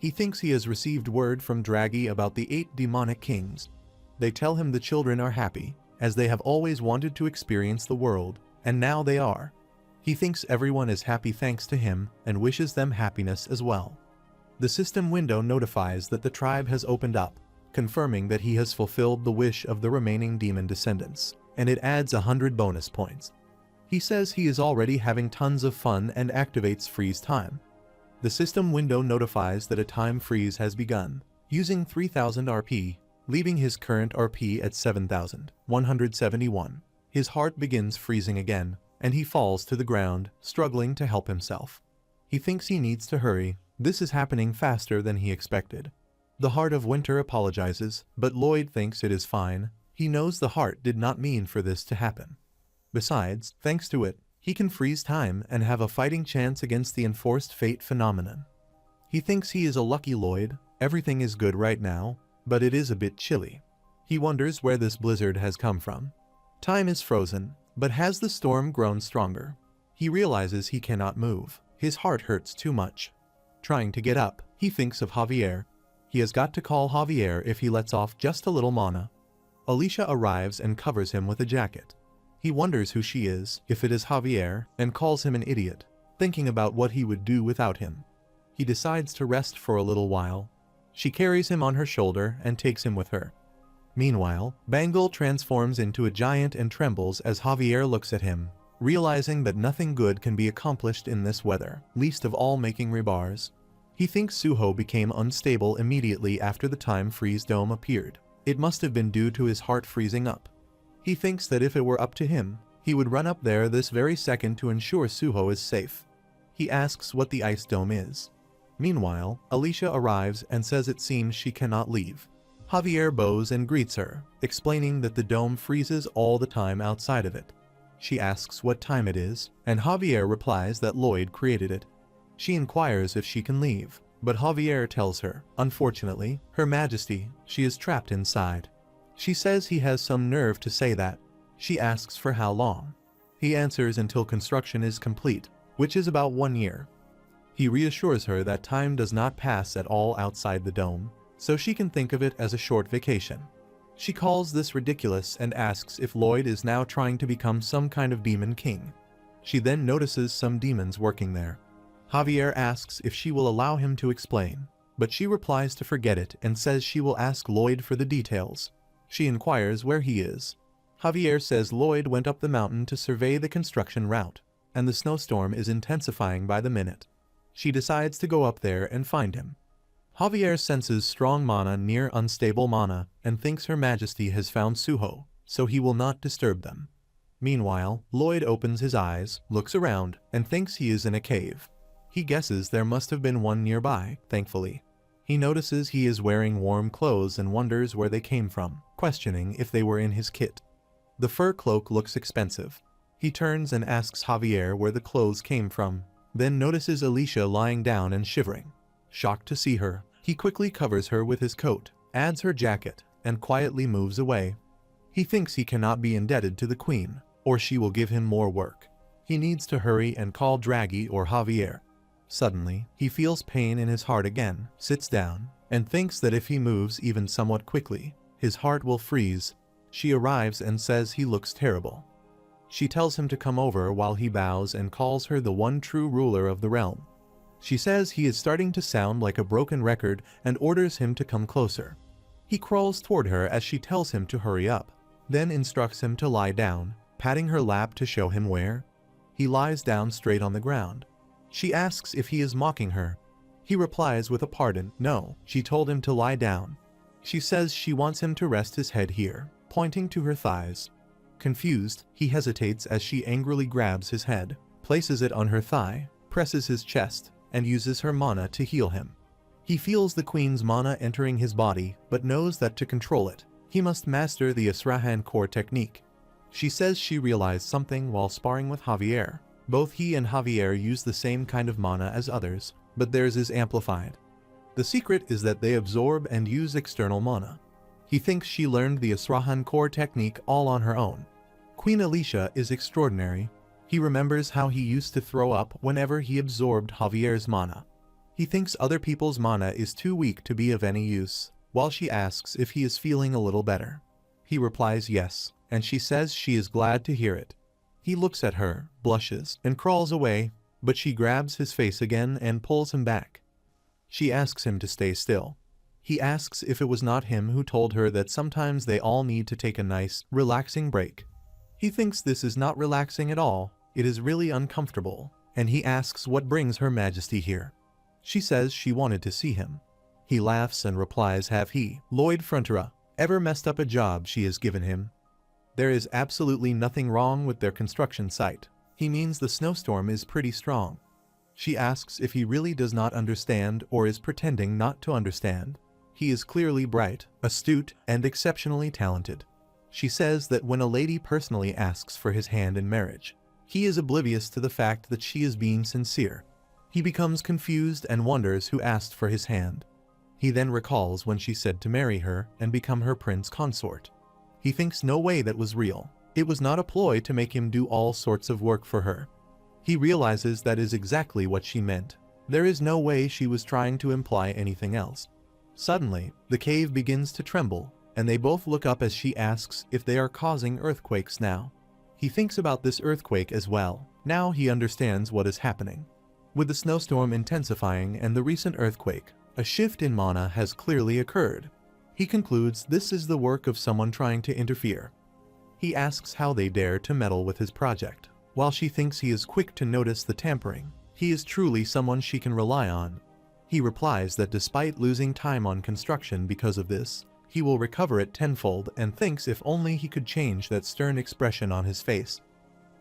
[SPEAKER 1] He thinks he has received word from Draghi about the 8 demonic kings. They tell him the children are happy, as they have always wanted to experience the world, and now they are. He thinks everyone is happy thanks to him and wishes them happiness as well. The system window notifies that the tribe has opened up, confirming that he has fulfilled the wish of the remaining demon descendants, and it adds 100 bonus points. He says he is already having tons of fun and activates freeze time. The system window notifies that a time freeze has begun, using 3000 RP, leaving his current RP at 7171. His heart begins freezing again, and he falls to the ground, struggling to help himself. He thinks he needs to hurry. This is happening faster than he expected. The Heart of Winter apologizes, but Lloyd thinks it is fine. He knows the heart did not mean for this to happen. Besides, thanks to it, he can freeze time and have a fighting chance against the enforced fate phenomenon. He thinks he is a lucky Lloyd. Everything is good right now, but it is a bit chilly. He wonders where this blizzard has come from. Time is frozen, but has the storm grown stronger? He realizes he cannot move. His heart hurts too much. Trying to get up, he thinks of Javier. He has got to call Javier if he lets off just a little mana. Alicia arrives and covers him with a jacket. He wonders who she is, if it is Javier, and calls him an idiot, thinking about what he would do without him. He decides to rest for a little while. She carries him on her shoulder and takes him with her. Meanwhile, Bangal transforms into a giant and trembles as Javier looks at him, realizing that nothing good can be accomplished in this weather, least of all making rebars. He thinks Suho became unstable immediately after the time freeze dome appeared. It must have been due to his heart freezing up. He thinks that if it were up to him, he would run up there this very second to ensure Suho is safe. He asks what the ice dome is. Meanwhile, Alicia arrives and says it seems she cannot leave. Javier bows and greets her, explaining that the dome freezes all the time outside of it. She asks what time it is, and Javier replies that Lloyd created it. She inquires if she can leave, but Javier tells her, unfortunately, Her Majesty, she is trapped inside. She says he has some nerve to say that. She asks for how long. He answers until construction is complete, which is about 1 year. He reassures her that time does not pass at all outside the dome, so she can think of it as a short vacation. She calls this ridiculous and asks if Lloyd is now trying to become some kind of demon king. She then notices some demons working there. Javier asks if she will allow him to explain, but she replies to forget it and says she will ask Lloyd for the details. She inquires where he is. Javier says Lloyd went up the mountain to survey the construction route, and the snowstorm is intensifying by the minute. She decides to go up there and find him. Javier senses strong mana near unstable mana and thinks Her Majesty has found Suho, so he will not disturb them. Meanwhile, Lloyd opens his eyes, looks around, and thinks he is in a cave. He guesses there must have been one nearby, thankfully. He notices he is wearing warm clothes and wonders where they came from, questioning if they were in his kit. The fur cloak looks expensive. He turns and asks Javier where the clothes came from, then notices Alicia lying down and shivering. Shocked to see her, he quickly covers her with his coat, adds her jacket, and quietly moves away. He thinks he cannot be indebted to the queen, or she will give him more work. He needs to hurry and call Draghi or Javier. Suddenly, he feels pain in his heart again, sits down, and thinks that if he moves even somewhat quickly, his heart will freeze. She arrives and says he looks terrible. She tells him to come over while he bows and calls her the one true ruler of the realm. She says he is starting to sound like a broken record and orders him to come closer. He crawls toward her as she tells him to hurry up, then instructs him to lie down, patting her lap to show him where. He lies down straight on the ground. She asks if he is mocking her. He replies with a pardon, no, she told him to lie down. She says she wants him to rest his head here, pointing to her thighs. Confused, he hesitates as she angrily grabs his head, places it on her thigh, presses his chest, and uses her mana to heal him. He feels the queen's mana entering his body, but knows that to control it, he must master the Asrahan core technique. She says she realized something while sparring with Javier. Both he and Javier use the same kind of mana as others, but theirs is amplified. The secret is that they absorb and use external mana. He thinks she learned the Asrahan core technique all on her own. Queen Alicia is extraordinary. He remembers how he used to throw up whenever he absorbed Javier's mana. He thinks other people's mana is too weak to be of any use, while she asks if he is feeling a little better. He replies yes, and she says she is glad to hear it. He looks at her, blushes, and crawls away, but she grabs his face again and pulls him back. She asks him to stay still. He asks if it was not him who told her that sometimes they all need to take a nice, relaxing break. He thinks this is not relaxing at all, it is really uncomfortable, and he asks what brings Her Majesty here. She says she wanted to see him. He laughs and replies have he, Lloyd Frontera, ever messed up a job she has given him? There is absolutely nothing wrong with their construction site. He means the snowstorm is pretty strong. She asks if he really does not understand or is pretending not to understand. He is clearly bright, astute, and exceptionally talented. She says that when a lady personally asks for his hand in marriage, he is oblivious to the fact that she is being sincere. He becomes confused and wonders who asked for his hand. He then recalls when she said to marry her and become her prince consort. He thinks no way that was real. It was not a ploy to make him do all sorts of work for her. He realizes that is exactly what she meant. There is no way she was trying to imply anything else. Suddenly, the cave begins to tremble, and they both look up as she asks if they are causing earthquakes now. He thinks about this earthquake as well. Now he understands what is happening. With the snowstorm intensifying and the recent earthquake, a shift in mana has clearly occurred. He concludes this is the work of someone trying to interfere. He asks how they dare to meddle with his project. While she thinks he is quick to notice the tampering, he is truly someone she can rely on. He replies that despite losing time on construction because of this, he will recover it tenfold and thinks if only he could change that stern expression on his face.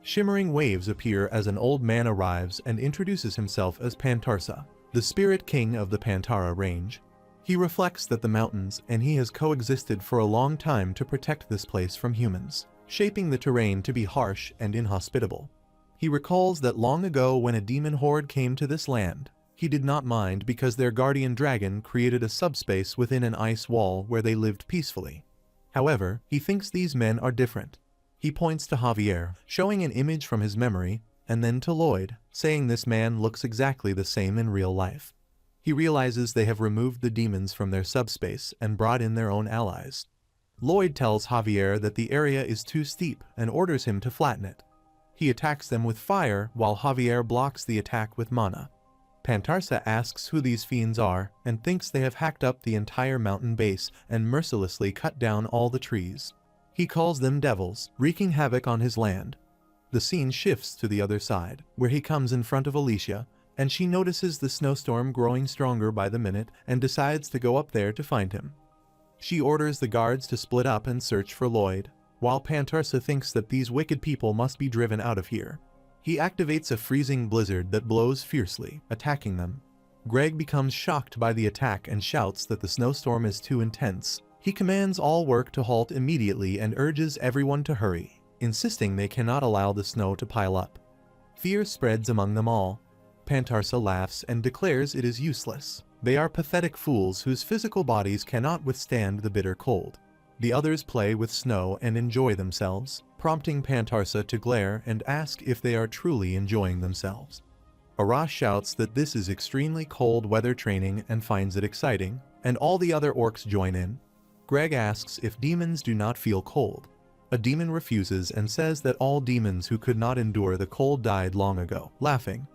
[SPEAKER 1] Shimmering waves appear as an old man arrives and introduces himself as Pantarsa, the spirit king of the Pantara range. He reflects that the mountains and he has coexisted for a long time to protect this place from humans, shaping the terrain to be harsh and inhospitable. He recalls that long ago when a demon horde came to this land, he did not mind because their guardian dragon created a subspace within an ice wall where they lived peacefully. However, he thinks these men are different. He points to Javier, showing an image from his memory, and then to Lloyd, saying this man looks exactly the same in real life. He realizes they have removed the demons from their subspace and brought in their own allies. Lloyd tells Javier that the area is too steep and orders him to flatten it. He attacks them with fire while Javier blocks the attack with mana. Pantarsa asks who these fiends are and thinks they have hacked up the entire mountain base and mercilessly cut down all the trees. He calls them devils, wreaking havoc on his land. The scene shifts to the other side, where he comes in front of Alicia, and she notices the snowstorm growing stronger by the minute and decides to go up there to find him. She orders the guards to split up and search for Lloyd, while Pantarsa thinks that these wicked people must be driven out of here. He activates a freezing blizzard that blows fiercely, attacking them. Greg becomes shocked by the attack and shouts that the snowstorm is too intense. He commands all work to halt immediately and urges everyone to hurry, insisting they cannot allow the snow to pile up. Fear spreads among them all. Pantarsa laughs and declares it is useless. They are pathetic fools whose physical bodies cannot withstand the bitter cold. The others play with snow and enjoy themselves, prompting Pantarsa to glare and ask if they are truly enjoying themselves. Arash shouts that this is extremely cold weather training and finds it exciting, and all the other orcs join in. Greg asks if demons do not feel cold. A demon refuses and says that all demons who could not endure the cold died long ago, laughing.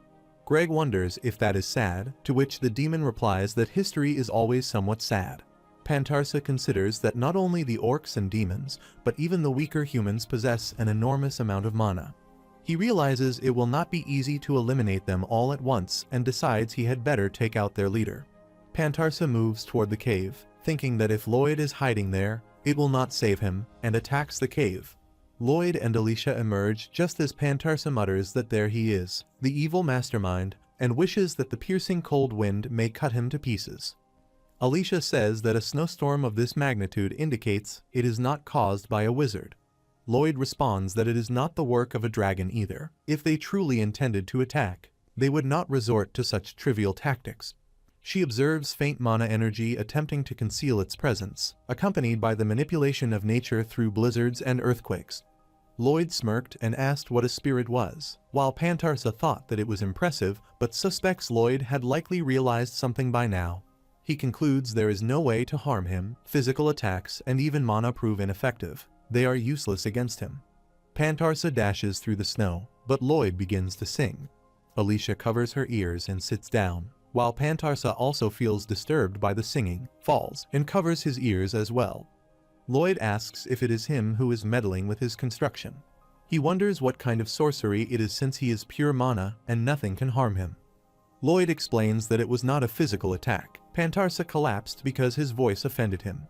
[SPEAKER 1] Greg wonders if that is sad, to which the demon replies that history is always somewhat sad. Pantarsa considers that not only the orcs and demons, but even the weaker humans possess an enormous amount of mana. He realizes it will not be easy to eliminate them all at once and decides he had better take out their leader. Pantarsa moves toward the cave, thinking that if Lloyd is hiding there, it will not save him, and attacks the cave. Lloyd and Alicia emerge just as Pantarsa mutters that there he is, the evil mastermind, and wishes that the piercing cold wind may cut him to pieces. Alicia says that a snowstorm of this magnitude indicates it is not caused by a wizard. Lloyd responds that it is not the work of a dragon either. If they truly intended to attack, they would not resort to such trivial tactics. She observes faint mana energy attempting to conceal its presence, accompanied by the manipulation of nature through blizzards and earthquakes. Lloyd smirked and asked what a spirit was, while Pantarsa thought that it was impressive but suspects Lloyd had likely realized something by now. He concludes there is no way to harm him. Physical attacks and even mana prove ineffective. They are useless against him. Pantarsa dashes through the snow, but Lloyd begins to sing. Alicia covers her ears and sits down, while Pantarsa also feels disturbed by the singing, falls, and covers his ears as well. Lloyd asks if it is him who is meddling with his construction. He wonders what kind of sorcery it is since he is pure mana and nothing can harm him. Lloyd explains that it was not a physical attack. Pantarsa collapsed because his voice offended him.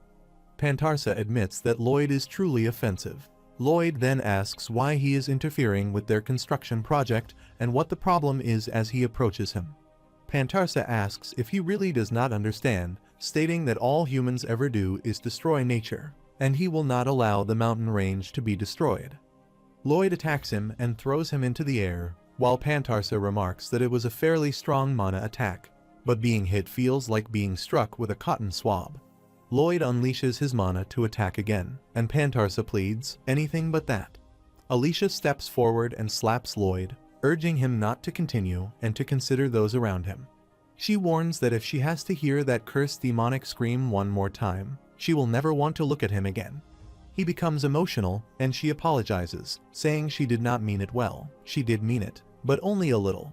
[SPEAKER 1] Pantarsa admits that Lloyd is truly offensive. Lloyd then asks why he is interfering with their construction project and what the problem is as he approaches him. Pantarsa asks if he really does not understand, stating that all humans ever do is destroy nature, and he will not allow the mountain range to be destroyed. Lloyd attacks him and throws him into the air, while Pantarsa remarks that it was a fairly strong mana attack, but being hit feels like being struck with a cotton swab. Lloyd unleashes his mana to attack again, and Pantarsa pleads, anything but that. Alicia steps forward and slaps Lloyd, urging him not to continue and to consider those around him. She warns that if she has to hear that cursed demonic scream one more time, she will never want to look at him again. He becomes emotional, and she apologizes, saying she did not mean it well. She did mean it, but only a little.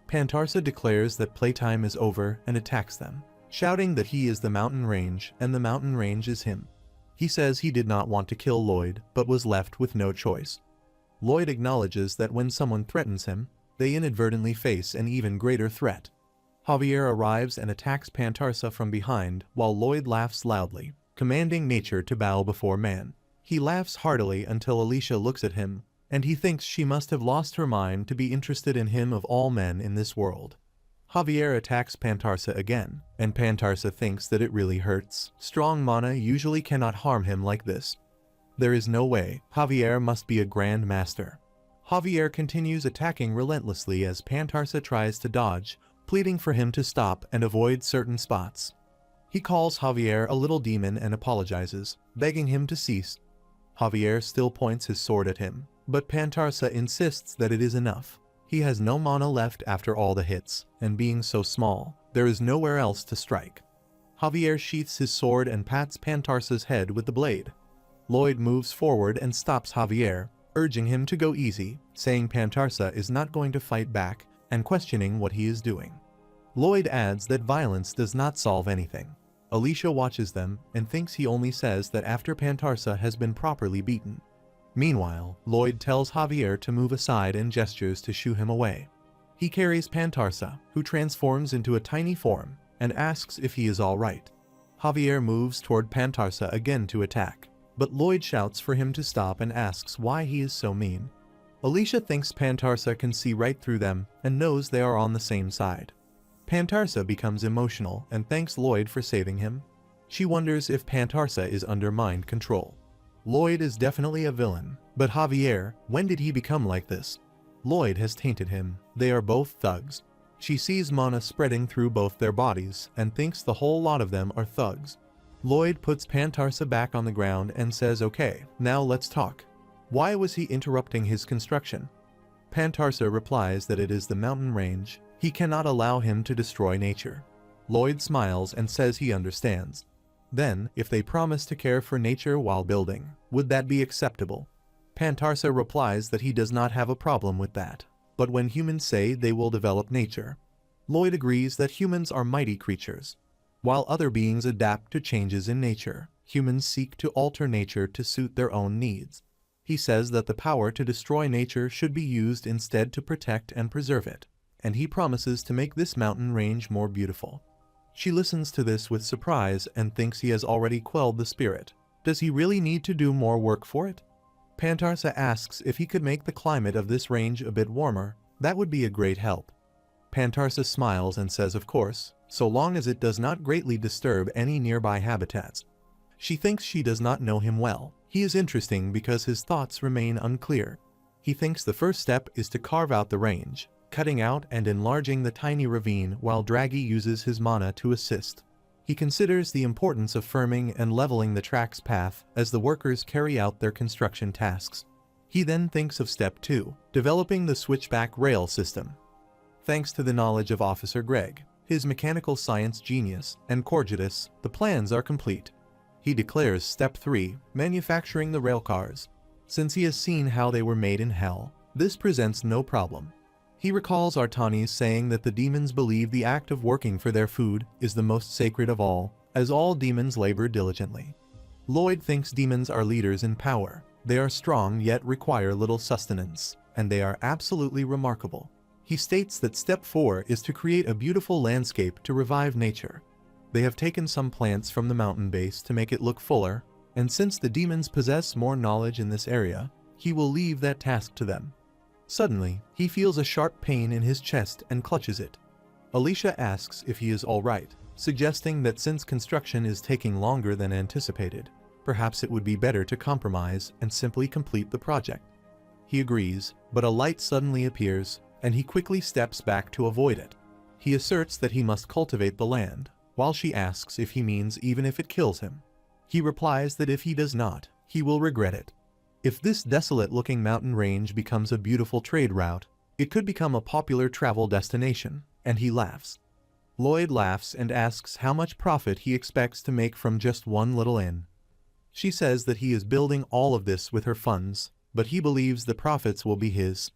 [SPEAKER 1] Pantarsa declares that playtime is over and attacks them, shouting that he is the mountain range and the mountain range is him. He says he did not want to kill Lloyd, but was left with no choice. Lloyd acknowledges that when someone threatens him, they inadvertently face an even greater threat. Javier arrives and attacks Pantarsa from behind while Lloyd laughs loudly, commanding nature to bow before man. He laughs heartily until Alicia looks at him, and he thinks she must have lost her mind to be interested in him of all men in this world. Javier attacks Pantarsa again, and Pantarsa thinks that it really hurts. Strong mana usually cannot harm him like this. There is no way. Javier must be a grand master. Javier continues attacking relentlessly as Pantarsa tries to dodge, pleading for him to stop and avoid certain spots. He calls Javier a little demon and apologizes, begging him to cease. Javier still points his sword at him, but Pantarsa insists that it is enough. He has no mana left after all the hits, and being so small, there is nowhere else to strike. Javier sheaths his sword and pats Pantarsa's head with the blade. Lloyd moves forward and stops Javier, urging him to go easy, saying Pantarsa is not going to fight back, and questioning what he is doing. Lloyd adds that violence does not solve anything. Alicia watches them and thinks he only says that after Pantarsa has been properly beaten. Meanwhile, Lloyd tells Javier to move aside and gestures to shoo him away. He carries Pantarsa, who transforms into a tiny form, and asks if he is all right. Javier moves toward Pantarsa again to attack, but Lloyd shouts for him to stop and asks why he is so mean. Alicia thinks Pantarsa can see right through them and knows they are on the same side. Pantarsa becomes emotional and thanks Lloyd for saving him. She wonders if Pantarsa is under mind control. Lloyd is definitely a villain, but Javier, when did he become like this? Lloyd has tainted him. They are both thugs. She sees mana spreading through both their bodies and thinks the whole lot of them are thugs. Lloyd puts Pantarsa back on the ground and says, "Okay, now let's talk. Why was he interrupting his construction?" Pantarsa replies that it is the mountain range. He cannot allow him to destroy nature. Lloyd smiles and says he understands. Then, if they promise to care for nature while building, would that be acceptable? Pantarsa replies that he does not have a problem with that. But when humans say they will develop nature, Lloyd agrees that humans are mighty creatures. While other beings adapt to changes in nature, humans seek to alter nature to suit their own needs. He says that the power to destroy nature should be used instead to protect and preserve it, and he promises to make this mountain range more beautiful. She listens to this with surprise and thinks he has already quelled the spirit. Does he really need to do more work for it? Pantarsa asks if he could make the climate of this range a bit warmer. That would be a great help. Pantarsa smiles and says of course, so long as it does not greatly disturb any nearby habitats. She thinks she does not know him well. He is interesting because his thoughts remain unclear. He thinks the first step is to carve out the range, cutting out and enlarging the tiny ravine while Draghi uses his mana to assist. He considers the importance of firming and leveling the track's path as the workers carry out their construction tasks. He then thinks of step 2, developing the switchback rail system. Thanks to the knowledge of Officer Greg, his mechanical science genius, and Corgetus, the plans are complete. He declares step 3, manufacturing the railcars. Since he has seen how they were made in hell, this presents no problem. He recalls Artanis saying that the demons believe the act of working for their food is the most sacred of all, as all demons labor diligently. Lloyd thinks demons are leaders in power. They are strong yet require little sustenance, and they are absolutely remarkable. He states that step 4 is to create a beautiful landscape to revive nature. They have taken some plants from the mountain base to make it look fuller, and since the demons possess more knowledge in this area, he will leave that task to them. Suddenly, he feels a sharp pain in his chest and clutches it. Alicia asks if he is all right, suggesting that since construction is taking longer than anticipated, perhaps it would be better to compromise and simply complete the project. He agrees, but a light suddenly appears, and he quickly steps back to avoid it. He asserts that he must cultivate the land, while she asks if he means even if it kills him. He replies that if he does not, he will regret it. If this desolate-looking mountain range becomes a beautiful trade route, it could become a popular travel destination, and he laughs. Lloyd laughs and asks how much profit he expects to make from just one little inn. She says that he is building all of this with her funds, but he believes the profits will be his.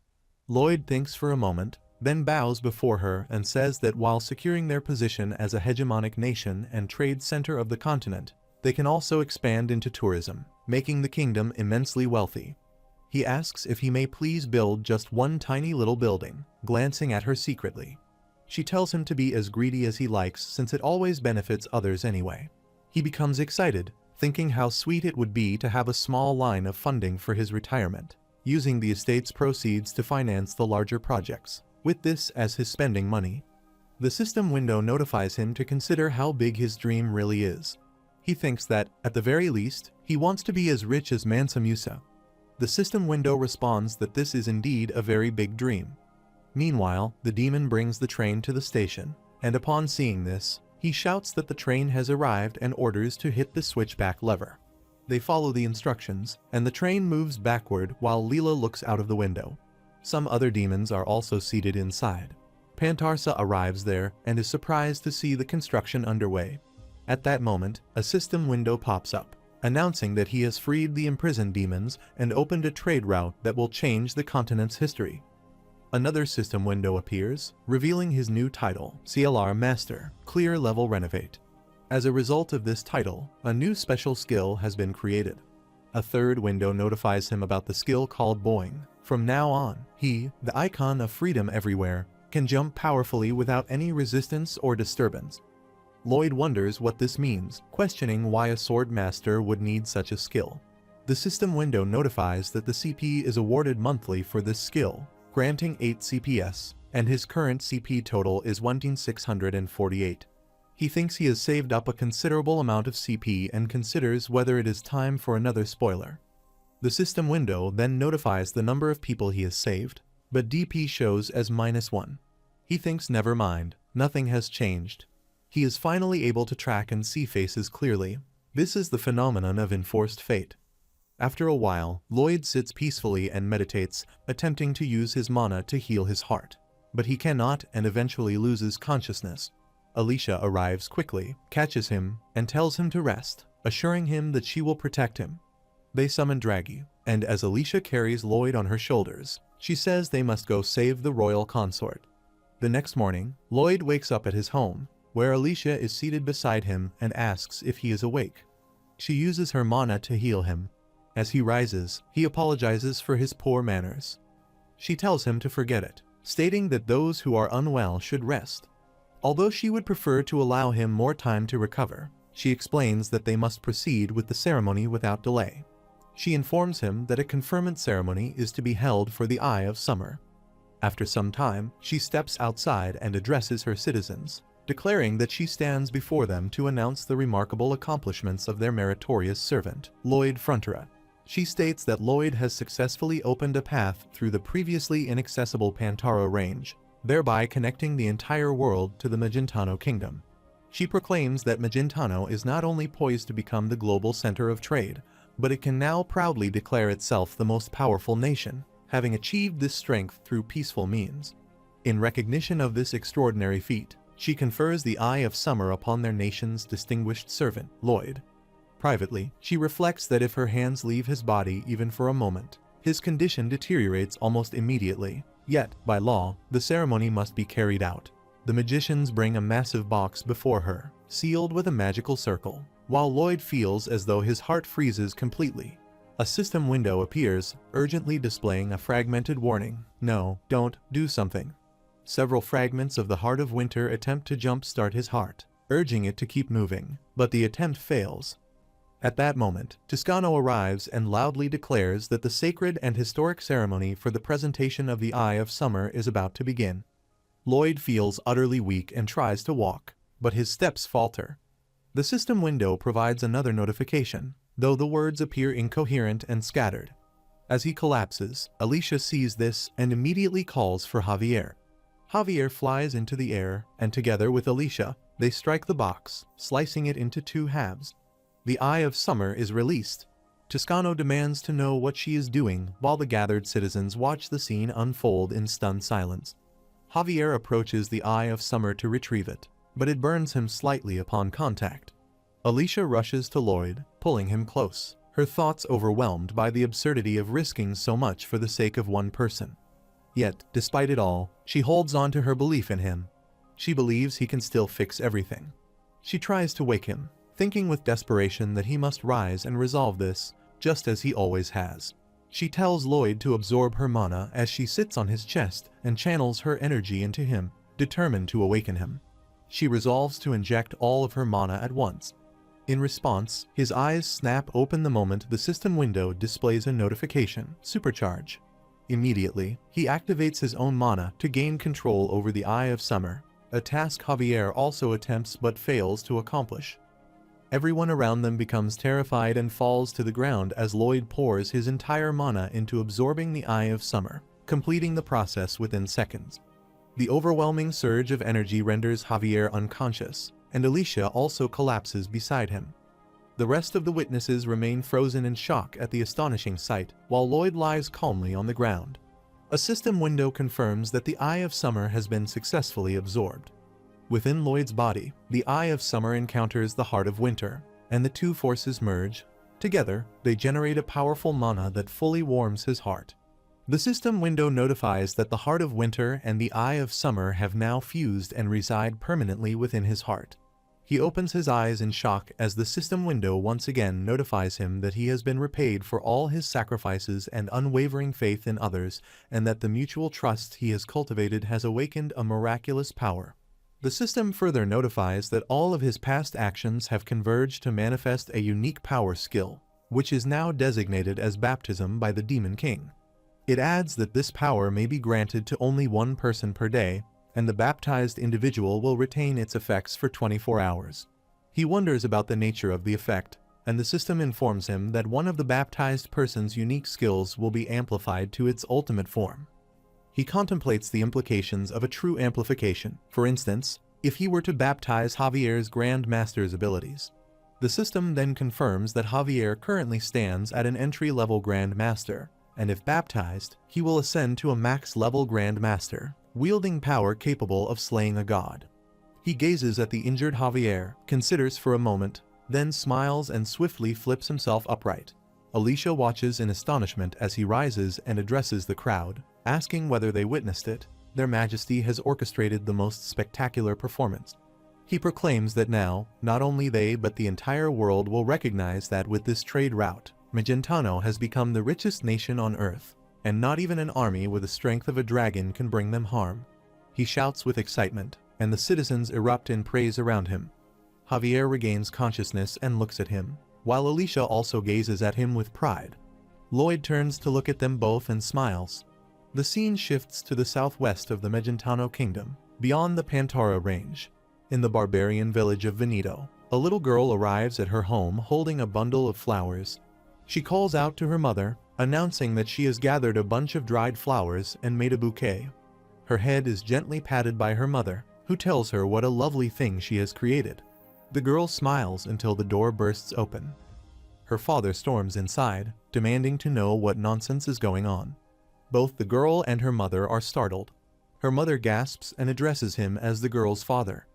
[SPEAKER 1] Lloyd thinks for a moment, then bows before her and says that while securing their position as a hegemonic nation and trade center of the continent, they can also expand into tourism, making the kingdom immensely wealthy. He asks if he may please build just one tiny little building, glancing at her secretly. She tells him to be as greedy as he likes since it always benefits others anyway. He becomes excited, thinking how sweet it would be to have a small line of funding for his retirement, using the estate's proceeds to finance the larger projects, with this as his spending money. The system window notifies him to consider how big his dream really is. He thinks that, at the very least, he wants to be as rich as Mansa Musa. The system window responds that this is indeed a very big dream. Meanwhile, the demon brings the train to the station, and upon seeing this, He shouts that the train has arrived and orders to hit the switchback lever. They follow the instructions, and the train moves backward while Leela looks out of the window. Some other demons are also seated inside. Pantarsa arrives there and is surprised to see the construction underway. At that moment, a system window pops up, announcing that he has freed the imprisoned demons and opened a trade route that will change the continent's history. Another system window appears, revealing his new title, CLR Master, Clear Level Renovate. As a result of this title, a new special skill has been created. A third window notifies him about the skill called Boing. From now on, he, the icon of freedom everywhere, can jump powerfully without any resistance or disturbance. Lloyd wonders what this means, questioning why a sword master would need such a skill. The system window notifies that the CP is awarded monthly for this skill, granting 8 CPS, and his current CP total is 1648. He thinks he has saved up a considerable amount of CP and considers whether it is time for another spoiler. The system window then notifies the number of people he has saved, but DP shows as -1. He thinks never mind, nothing has changed. He is finally able to track and see faces clearly. This is the phenomenon of enforced fate. After a while, Lloyd sits peacefully and meditates, attempting to use his mana to heal his heart. But he cannot and eventually loses consciousness. Alicia arrives quickly, catches him, and tells him to rest, assuring him that she will protect him. They summon Draghi, and as Alicia carries Lloyd on her shoulders, she says they must go save the royal consort. The next morning, Lloyd wakes up at his home, where Alicia is seated beside him and asks if he is awake. She uses her mana to heal him. As he rises, he apologizes for his poor manners. She tells him to forget it, stating that those who are unwell should rest. Although she would prefer to allow him more time to recover, she explains that they must proceed with the ceremony without delay. She informs him that a conferment ceremony is to be held for the Eye of Summer. After some time, she steps outside and addresses her citizens, declaring that she stands before them to announce the remarkable accomplishments of their meritorious servant, Lloyd Frontera. She states that Lloyd has successfully opened a path through the previously inaccessible Pantaro range, thereby connecting the entire world to the Magentano kingdom. She proclaims that Magentano is not only poised to become the global center of trade, but it can now proudly declare itself the most powerful nation, having achieved this strength through peaceful means. In recognition of this extraordinary feat, she confers the Eye of Summer upon their nation's distinguished servant, Lloyd. Privately, she reflects that if her hands leave his body even for a moment, his condition deteriorates almost immediately. Yet, by law, the ceremony must be carried out. The magicians bring a massive box before her, sealed with a magical circle, while Lloyd feels as though his heart freezes completely. A system window appears, urgently displaying a fragmented warning. No, don't do something. Several fragments of the Heart of Winter attempt to jump-start his heart, urging it to keep moving, but the attempt fails. At that moment, Toscano arrives and loudly declares that the sacred and historic ceremony for the presentation of the Eye of Summer is about to begin. Lloyd feels utterly weak and tries to walk, but his steps falter. The system window provides another notification, though the words appear incoherent and scattered. As he collapses, Alicia sees this and immediately calls for Javier. Javier flies into the air, and together with Alicia, they strike the box, slicing it into 2 halves. The Eye of Summer is released. Toscano demands to know what she is doing while the gathered citizens watch the scene unfold in stunned silence. Javier approaches the Eye of Summer to retrieve it, but it burns him slightly upon contact. Alicia rushes to Lloyd, pulling him close, her thoughts overwhelmed by the absurdity of risking so much for the sake of one person. Yet, despite it all, she holds on to her belief in him. She believes he can still fix everything. She tries to wake him, thinking with desperation that he must rise and resolve this, just as he always has. She tells Lloyd to absorb her mana as she sits on his chest and channels her energy into him, determined to awaken him. She resolves to inject all of her mana at once. In response, his eyes snap open the moment the system window displays a notification, Supercharge. Immediately, he activates his own mana to gain control over the Eye of Summer, a task Javier also attempts but fails to accomplish. Everyone around them becomes terrified and falls to the ground as Lloyd pours his entire mana into absorbing the Eye of Summer, completing the process within seconds. The overwhelming surge of energy renders Javier unconscious, and Alicia also collapses beside him. The rest of the witnesses remain frozen in shock at the astonishing sight, while Lloyd lies calmly on the ground. A system window confirms that the Eye of Summer has been successfully absorbed. Within Lloyd's body, the Eye of Summer encounters the Heart of Winter, and the two forces merge. Together, they generate a powerful mana that fully warms his heart. The system window notifies that the Heart of Winter and the Eye of Summer have now fused and reside permanently within his heart. He opens his eyes in shock as the system window once again notifies him that he has been repaid for all his sacrifices and unwavering faith in others, and that the mutual trust he has cultivated has awakened a miraculous power. The system further notifies that all of his past actions have converged to manifest a unique power skill, which is now designated as Baptism by the Demon King. It adds that this power may be granted to only one person per day, and the baptized individual will retain its effects for 24 hours. He wonders about the nature of the effect, and the system informs him that one of the baptized person's unique skills will be amplified to its ultimate form. He contemplates the implications of a true amplification, for instance, if he were to baptize Javier's Grand Master's abilities. The system then confirms that Javier currently stands at an entry-level Grand Master, and if baptized, he will ascend to a max-level Grand Master, wielding power capable of slaying a god. He gazes at the injured Javier, considers for a moment, then smiles and swiftly flips himself upright. Alicia watches in astonishment as he rises and addresses the crowd, asking whether they witnessed it. Their Majesty has orchestrated the most spectacular performance. He proclaims that now, not only they but the entire world will recognize that with this trade route, Magentano has become the richest nation on Earth, and not even an army with the strength of a dragon can bring them harm. He shouts with excitement, and the citizens erupt in praise around him. Javier regains consciousness and looks at him, while Alicia also gazes at him with pride. Lloyd turns to look at them both and smiles. The scene shifts to the southwest of the Magentano Kingdom, beyond the Pantara Range. In the barbarian village of Veneto, a little girl arrives at her home holding a bundle of flowers. She calls out to her mother, announcing that she has gathered a bunch of dried flowers and made a bouquet. Her head is gently patted by her mother, who tells her what a lovely thing she has created. The girl smiles until the door bursts open. Her father storms inside, demanding to know what nonsense is going on. Both the girl and her mother are startled. Her mother gasps and addresses him as the girl's father.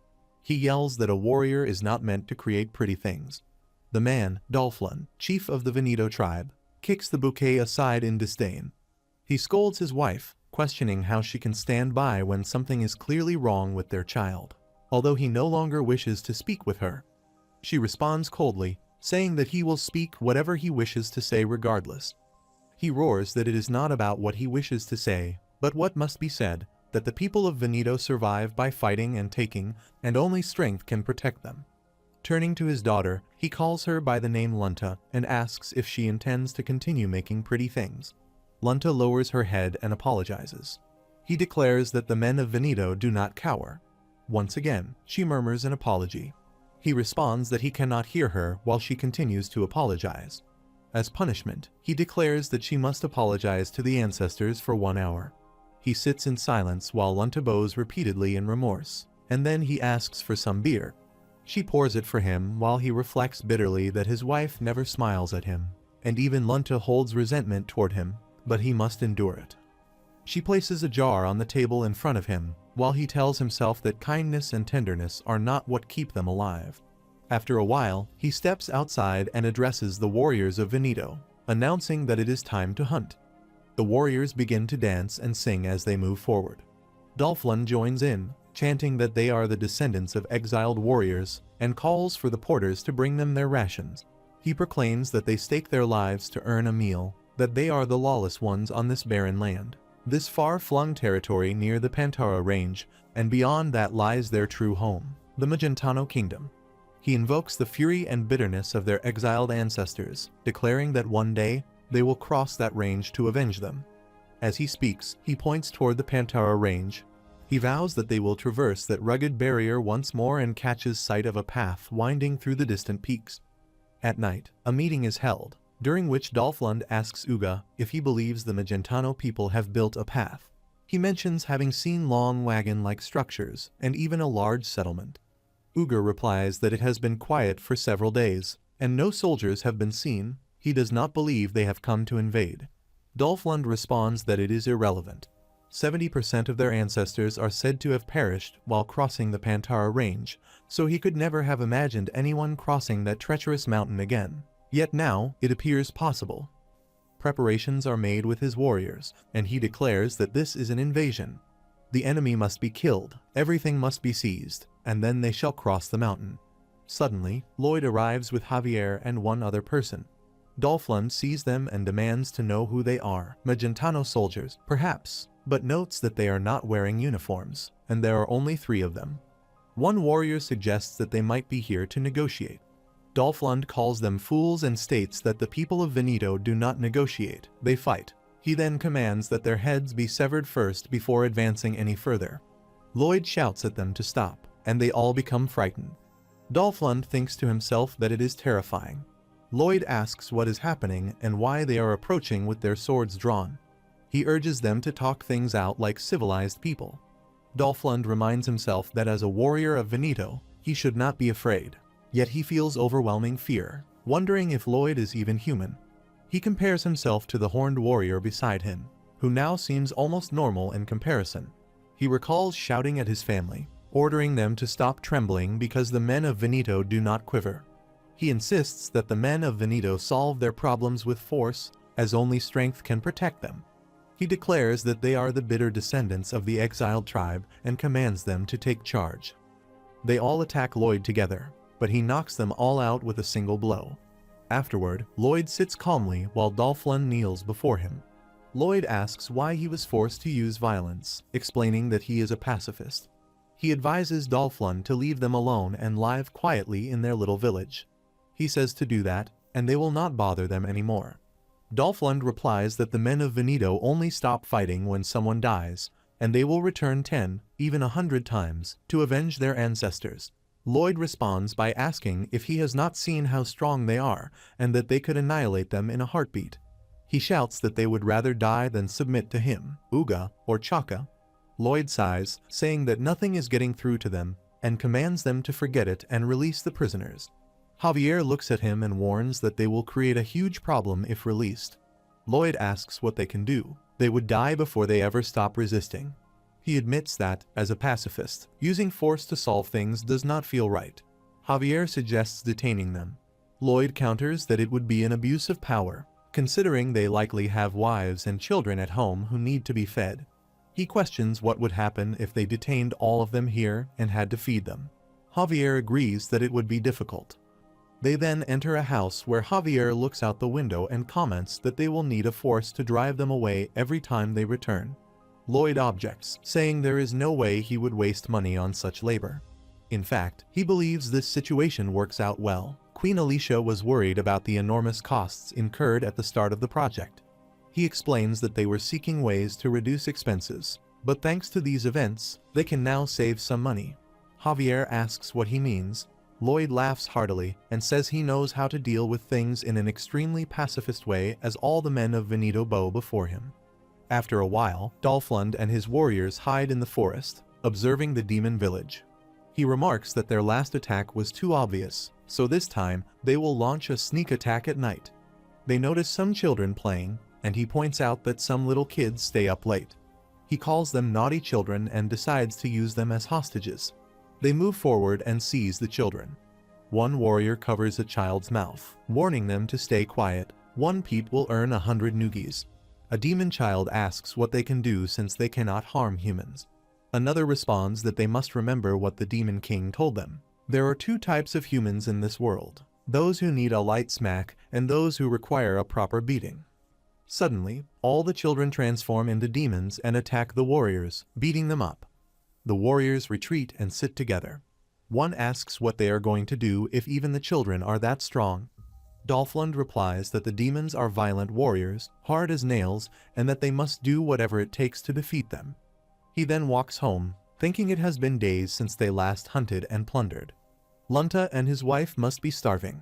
[SPEAKER 1] He yells that a warrior is not meant to create pretty things. The man, Dolflin, chief of the Veneto tribe, kicks the bouquet aside in disdain. He scolds his wife, questioning how she can stand by when something is clearly wrong with their child, although he no longer wishes to speak with her. She responds coldly, saying that he will speak whatever he wishes to say regardless. He roars that it is not about what he wishes to say, but what must be said, that the people of Veneto survive by fighting and taking, and only strength can protect them. Turning to his daughter, he calls her by the name Lunta and asks if she intends to continue making pretty things. Lunta lowers her head and apologizes. He declares that the men of Veneto do not cower. Once again, she murmurs an apology. He responds that he cannot hear her while she continues to apologize. As punishment, he declares that she must apologize to the ancestors for 1 hour. He sits in silence while Lunta bows repeatedly in remorse, and then he asks for some beer. She pours it for him while he reflects bitterly that his wife never smiles at him, and even Lunta holds resentment toward him, but he must endure it. She places a jar on the table in front of him, while he tells himself that kindness and tenderness are not what keep them alive. After a while, he steps outside and addresses the warriors of Veneto, announcing that it is time to hunt. The warriors begin to dance and sing as they move forward. Dolflin joins in, chanting that they are the descendants of exiled warriors, and calls for the porters to bring them their rations. He proclaims that they stake their lives to earn a meal, that they are the lawless ones on this barren land, this far-flung territory near the Pantara Range, and beyond that lies their true home, the Magentano Kingdom. He invokes the fury and bitterness of their exiled ancestors, declaring that one day, they will cross that range to avenge them. As he speaks, he points toward the Pantara Range. He vows that they will traverse that rugged barrier once more and catches sight of a path winding through the distant peaks. At night, a meeting is held, during which Dolflund asks Uga if he believes the Magentano people have built a path. He mentions having seen long wagon-like structures and even a large settlement. Uga replies that it has been quiet for several days, and no soldiers have been seen. He does not believe they have come to invade. Dolflund responds that it is irrelevant. 70% of their ancestors are said to have perished while crossing the Pantara Range, so he could never have imagined anyone crossing that treacherous mountain again. Yet now, it appears possible. Preparations are made with his warriors, and he declares that this is an invasion. The enemy must be killed, everything must be seized, and then they shall cross the mountain. Suddenly, Lloyd arrives with Javier and one other person. Dolflund sees them and demands to know who they are. Magentano soldiers, perhaps, but notes that they are not wearing uniforms, and there are only 3 of them. One warrior suggests that they might be here to negotiate. Dolflund calls them fools and states that the people of Veneto do not negotiate, they fight. He then commands that their heads be severed first before advancing any further. Lloyd shouts at them to stop, and they all become frightened. Dolflund thinks to himself that it is terrifying. Lloyd asks what is happening and why they are approaching with their swords drawn. He urges them to talk things out like civilized people. Dolflund reminds himself that as a warrior of Veneto, he should not be afraid. Yet he feels overwhelming fear, wondering if Lloyd is even human. He compares himself to the horned warrior beside him, who now seems almost normal in comparison. He recalls shouting at his family, ordering them to stop trembling because the men of Veneto do not quiver. He insists that the men of Veneto solve their problems with force, as only strength can protect them. He declares that they are the bitter descendants of the exiled tribe and commands them to take charge. They all attack Lloyd together, but he knocks them all out with a single blow. Afterward, Lloyd sits calmly while Dolflund kneels before him. Lloyd asks why he was forced to use violence, explaining that he is a pacifist. He advises Dolflund to leave them alone and live quietly in their little village. He says to do that, and they will not bother them anymore. Dolflund replies that the men of Veneto only stop fighting when someone dies, and they will return 10, even 100 times, to avenge their ancestors. Lloyd responds by asking if he has not seen how strong they are, and that they could annihilate them in a heartbeat. He shouts that they would rather die than submit to him, Uga, or Chaka. Lloyd sighs, saying that nothing is getting through to them, and commands them to forget it and release the prisoners. Javier looks at him and warns that they will create a huge problem if released. Lloyd asks what they can do. They would die before they ever stop resisting. He admits that, as a pacifist, using force to solve things does not feel right. Javier suggests detaining them. Lloyd counters that it would be an abuse of power, considering they likely have wives and children at home who need to be fed. He questions what would happen if they detained all of them here and had to feed them. Javier agrees that it would be difficult. They then enter a house where Javier looks out the window and comments that they will need a force to drive them away every time they return. Lloyd objects, saying there is no way he would waste money on such labor. In fact, he believes this situation works out well. Queen Alicia was worried about the enormous costs incurred at the start of the project. He explains that they were seeking ways to reduce expenses, but thanks to these events, they can now save some money. Javier asks what he means. Lloyd laughs heartily and says he knows how to deal with things in an extremely pacifist way, as all the men of Veneto bow before him. After a while, Dolflund and his warriors hide in the forest, observing the demon village. He remarks that their last attack was too obvious, so this time they will launch a sneak attack at night. They notice some children playing, and he points out that some little kids stay up late. He calls them naughty children and decides to use them as hostages. They move forward and seize the children. One warrior covers a child's mouth, warning them to stay quiet. One peep will earn 100 nugis. A demon child asks what they can do since they cannot harm humans. Another responds that they must remember what the demon king told them. There are 2 types of humans in this world: those who need a light smack and those who require a proper beating. Suddenly, all the children transform into demons and attack the warriors, beating them up. The warriors retreat and sit together. One asks what they are going to do if even the children are that strong. Dolflund replies that the demons are violent warriors, hard as nails, and that they must do whatever it takes to defeat them. He then walks home, thinking it has been days since they last hunted and plundered. Lunta and his wife must be starving.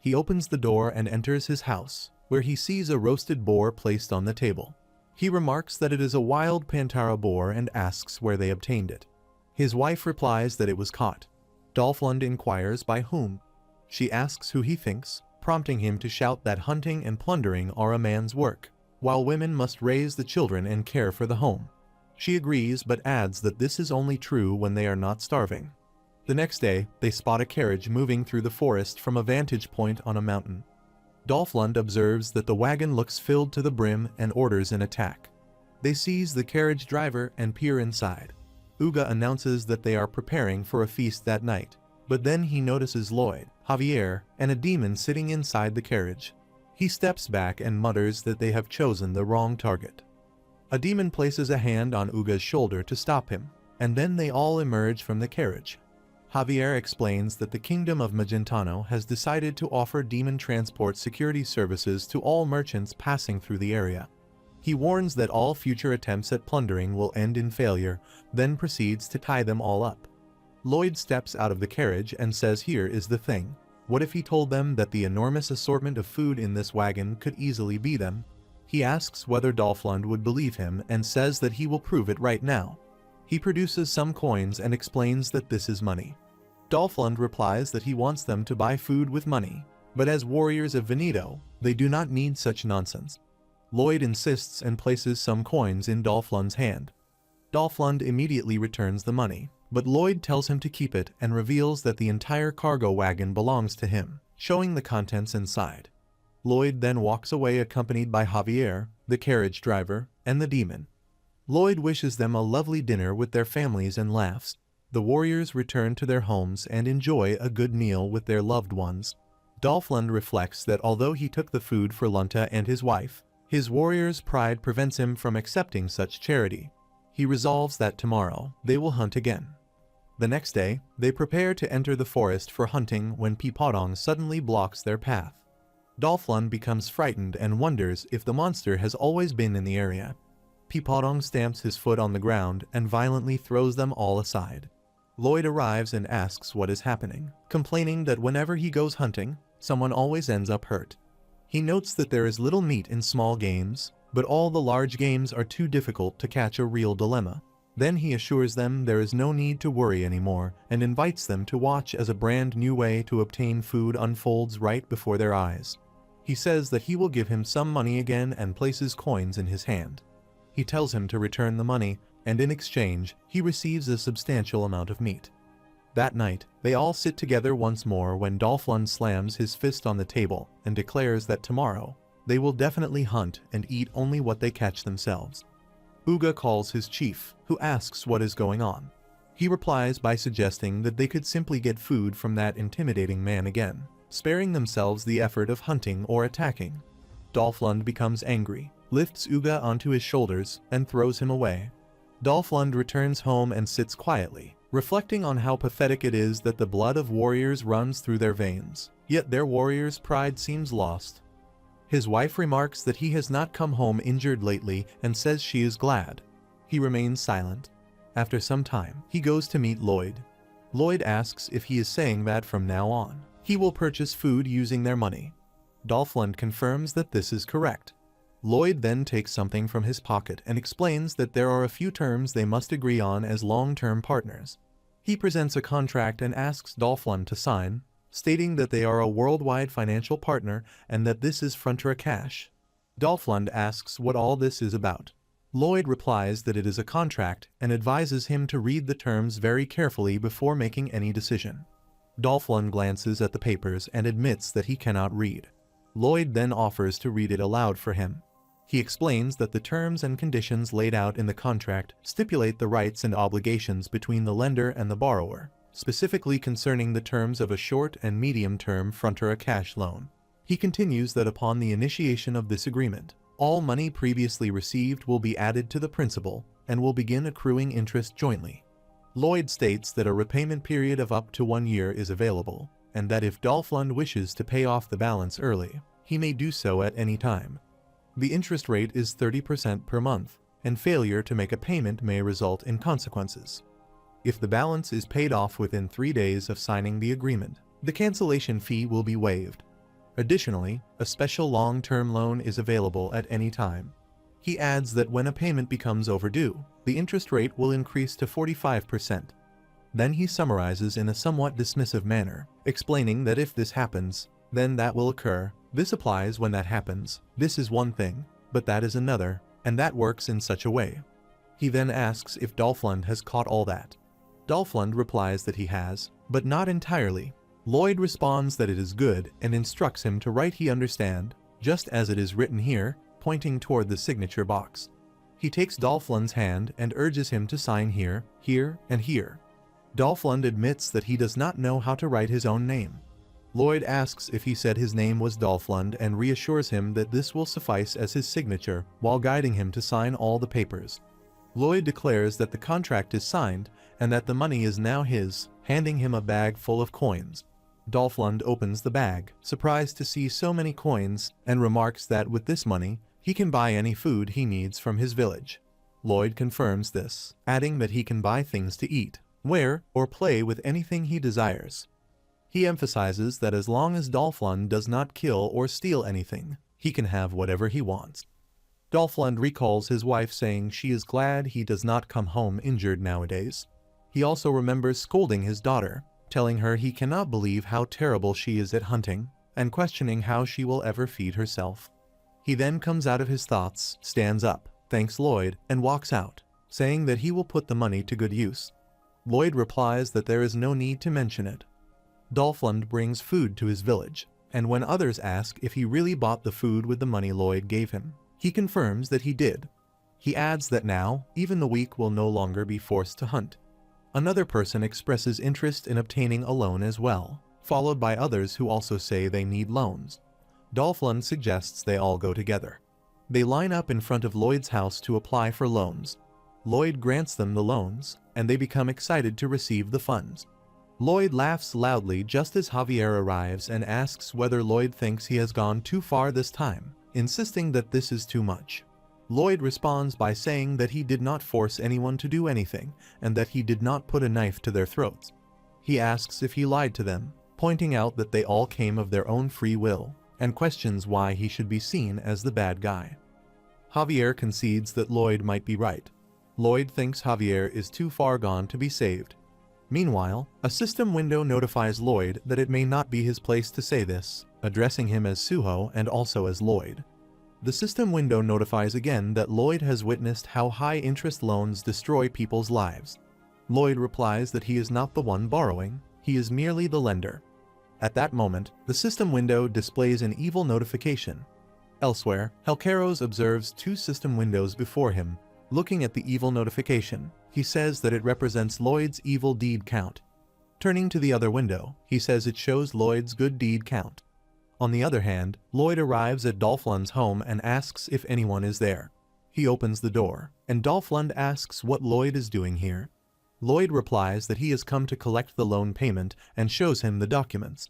[SPEAKER 1] He opens the door and enters his house, where he sees a roasted boar placed on the table. He remarks that it is a wild Pantara boar and asks where they obtained it. His wife replies that it was caught. Dolphlund inquires by whom. She asks who he thinks, prompting him to shout that hunting and plundering are a man's work, while women must raise the children and care for the home. She agrees but adds that this is only true when they are not starving. The next day, they spot a carriage moving through the forest from a vantage point on a mountain. Dolphlund observes that the wagon looks filled to the brim and orders an attack. They seize the carriage driver and peer inside. Uga announces that they are preparing for a feast that night, but then he notices Lloyd, Javier, and a demon sitting inside the carriage. He steps back and mutters that they have chosen the wrong target. A demon places a hand on Uga's shoulder to stop him, and then they all emerge from the carriage. Javier explains that the Kingdom of Magentano has decided to offer demon transport security services to all merchants passing through the area. He warns that all future attempts at plundering will end in failure, then proceeds to tie them all up. Lloyd steps out of the carriage and says, "Here is the thing. What if he told them that the enormous assortment of food in this wagon could easily be them?" He asks whether Dolphlund would believe him and says that he will prove it right now. He produces some coins and explains that this is money. Dolphlund replies that he wants them to buy food with money, but as warriors of Veneto, they do not need such nonsense. Lloyd insists and places some coins in Dolphlund's hand. Dolphlund immediately returns the money, but Lloyd tells him to keep it and reveals that the entire cargo wagon belongs to him, showing the contents inside. Lloyd then walks away accompanied by Javier, the carriage driver, and the demon. Lloyd wishes them a lovely dinner with their families and laughs. The warriors return to their homes and enjoy a good meal with their loved ones. Dolphlund reflects that although he took the food for Lunta and his wife, his warrior's pride prevents him from accepting such charity. He resolves that tomorrow they will hunt again. The next day, they prepare to enter the forest for hunting when Pipodong suddenly blocks their path. Dolphlund becomes frightened and wonders if the monster has always been in the area. Pipodong stamps his foot on the ground and violently throws them all aside. Lloyd arrives and asks what is happening, complaining that whenever he goes hunting, someone always ends up hurt. He notes that there is little meat in small games, but all the large games are too difficult to catch a real dilemma. Then he assures them there is no need to worry anymore and invites them to watch as a brand new way to obtain food unfolds right before their eyes. He says that he will give him some money again and places coins in his hand. He tells him to return the money, and in exchange, he receives a substantial amount of meat. That night, they all sit together once more when Dolphlund slams his fist on the table and declares that tomorrow, they will definitely hunt and eat only what they catch themselves. Uga calls his chief, who asks what is going on. He replies by suggesting that they could simply get food from that intimidating man again, sparing themselves the effort of hunting or attacking. Dolphlund becomes angry, lifts Uga onto his shoulders, and throws him away. Dolphlund returns home and sits quietly, reflecting on how pathetic it is that the blood of warriors runs through their veins, yet their warrior's pride seems lost. His wife remarks that he has not come home injured lately and says she is glad. He remains silent. After some time, he goes to meet Lloyd. Lloyd asks if he is saying that from now on, he will purchase food using their money. Dolphlund confirms that this is correct. Lloyd then takes something from his pocket and explains that there are a few terms they must agree on as long-term partners. He presents a contract and asks Dolphlund to sign, stating that they are a worldwide financial partner and that this is Frontier Cash. Dolphlund asks what all this is about. Lloyd replies that it is a contract and advises him to read the terms very carefully before making any decision. Dolphlund glances at the papers and admits that he cannot read. Lloyd then offers to read it aloud for him. He explains that the terms and conditions laid out in the contract stipulate the rights and obligations between the lender and the borrower, specifically concerning the terms of a short and medium-term Frontier Cash loan. He continues that upon the initiation of this agreement, all money previously received will be added to the principal and will begin accruing interest jointly. Lloyd states that a repayment period of up to 1 year is available, and that if Dolphlund wishes to pay off the balance early, he may do so at any time. The interest rate is 30% per month, and failure to make a payment may result in consequences. If the balance is paid off within 3 days of signing the agreement, the cancellation fee will be waived. Additionally, a special long-term loan is available at any time. He adds that when a payment becomes overdue, the interest rate will increase to 45%. Then he summarizes in a somewhat dismissive manner, explaining that if this happens, then that will occur. This applies when that happens. This is one thing, but that is another, and that works in such a way. He then asks if Dolphlund has caught all that. Dolphlund replies that he has, but not entirely. Lloyd responds that it is good and instructs him to write he understand, just as it is written here, pointing toward the signature box. He takes Dolphlund's hand and urges him to sign here, here, and here. Dolphlund admits that he does not know how to write his own name. Lloyd asks if he said his name was Dolphlund and reassures him that this will suffice as his signature while guiding him to sign all the papers. Lloyd declares that the contract is signed and that the money is now his, handing him a bag full of coins. Dolphlund opens the bag, surprised to see so many coins, and remarks that with this money, he can buy any food he needs from his village. Lloyd confirms this, adding that he can buy things to eat, wear, or play with anything he desires. He emphasizes that as long as Dolphlund does not kill or steal anything, he can have whatever he wants. Dolphlund recalls his wife saying she is glad he does not come home injured nowadays. He also remembers scolding his daughter, telling her he cannot believe how terrible she is at hunting, and questioning how she will ever feed herself. He then comes out of his thoughts, stands up, thanks Lloyd, and walks out, saying that he will put the money to good use. Lloyd replies that there is no need to mention it. Dolphlund brings food to his village, and when others ask if he really bought the food with the money Lloyd gave him, he confirms that he did. He adds that now, even the weak will no longer be forced to hunt. Another person expresses interest in obtaining a loan as well, followed by others who also say they need loans. Dolphlund suggests they all go together. They line up in front of Lloyd's house to apply for loans. Lloyd grants them the loans, and they become excited to receive the funds. Lloyd laughs loudly just as Javier arrives and asks whether Lloyd thinks he has gone too far this time, insisting that this is too much. Lloyd responds by saying that he did not force anyone to do anything and that he did not put a knife to their throats. He asks if he lied to them, pointing out that they all came of their own free will, and questions why he should be seen as the bad guy. Javier concedes that Lloyd might be right. Lloyd thinks Javier is too far gone to be saved. Meanwhile, a system window notifies Lloyd that it may not be his place to say this, addressing him as Suho and also as Lloyd. The system window notifies again that Lloyd has witnessed how high-interest loans destroy people's lives. Lloyd replies that he is not the one borrowing, he is merely the lender. At that moment, the system window displays an evil notification. Elsewhere, Helkeros observes two system windows before him. Looking at the evil notification, he says that it represents Lloyd's evil deed count. Turning to the other window, he says it shows Lloyd's good deed count. On the other hand, Lloyd arrives at Dolphlund's home and asks if anyone is there. He opens the door, and Dolphlund asks what Lloyd is doing here. Lloyd replies that he has come to collect the loan payment and shows him the documents.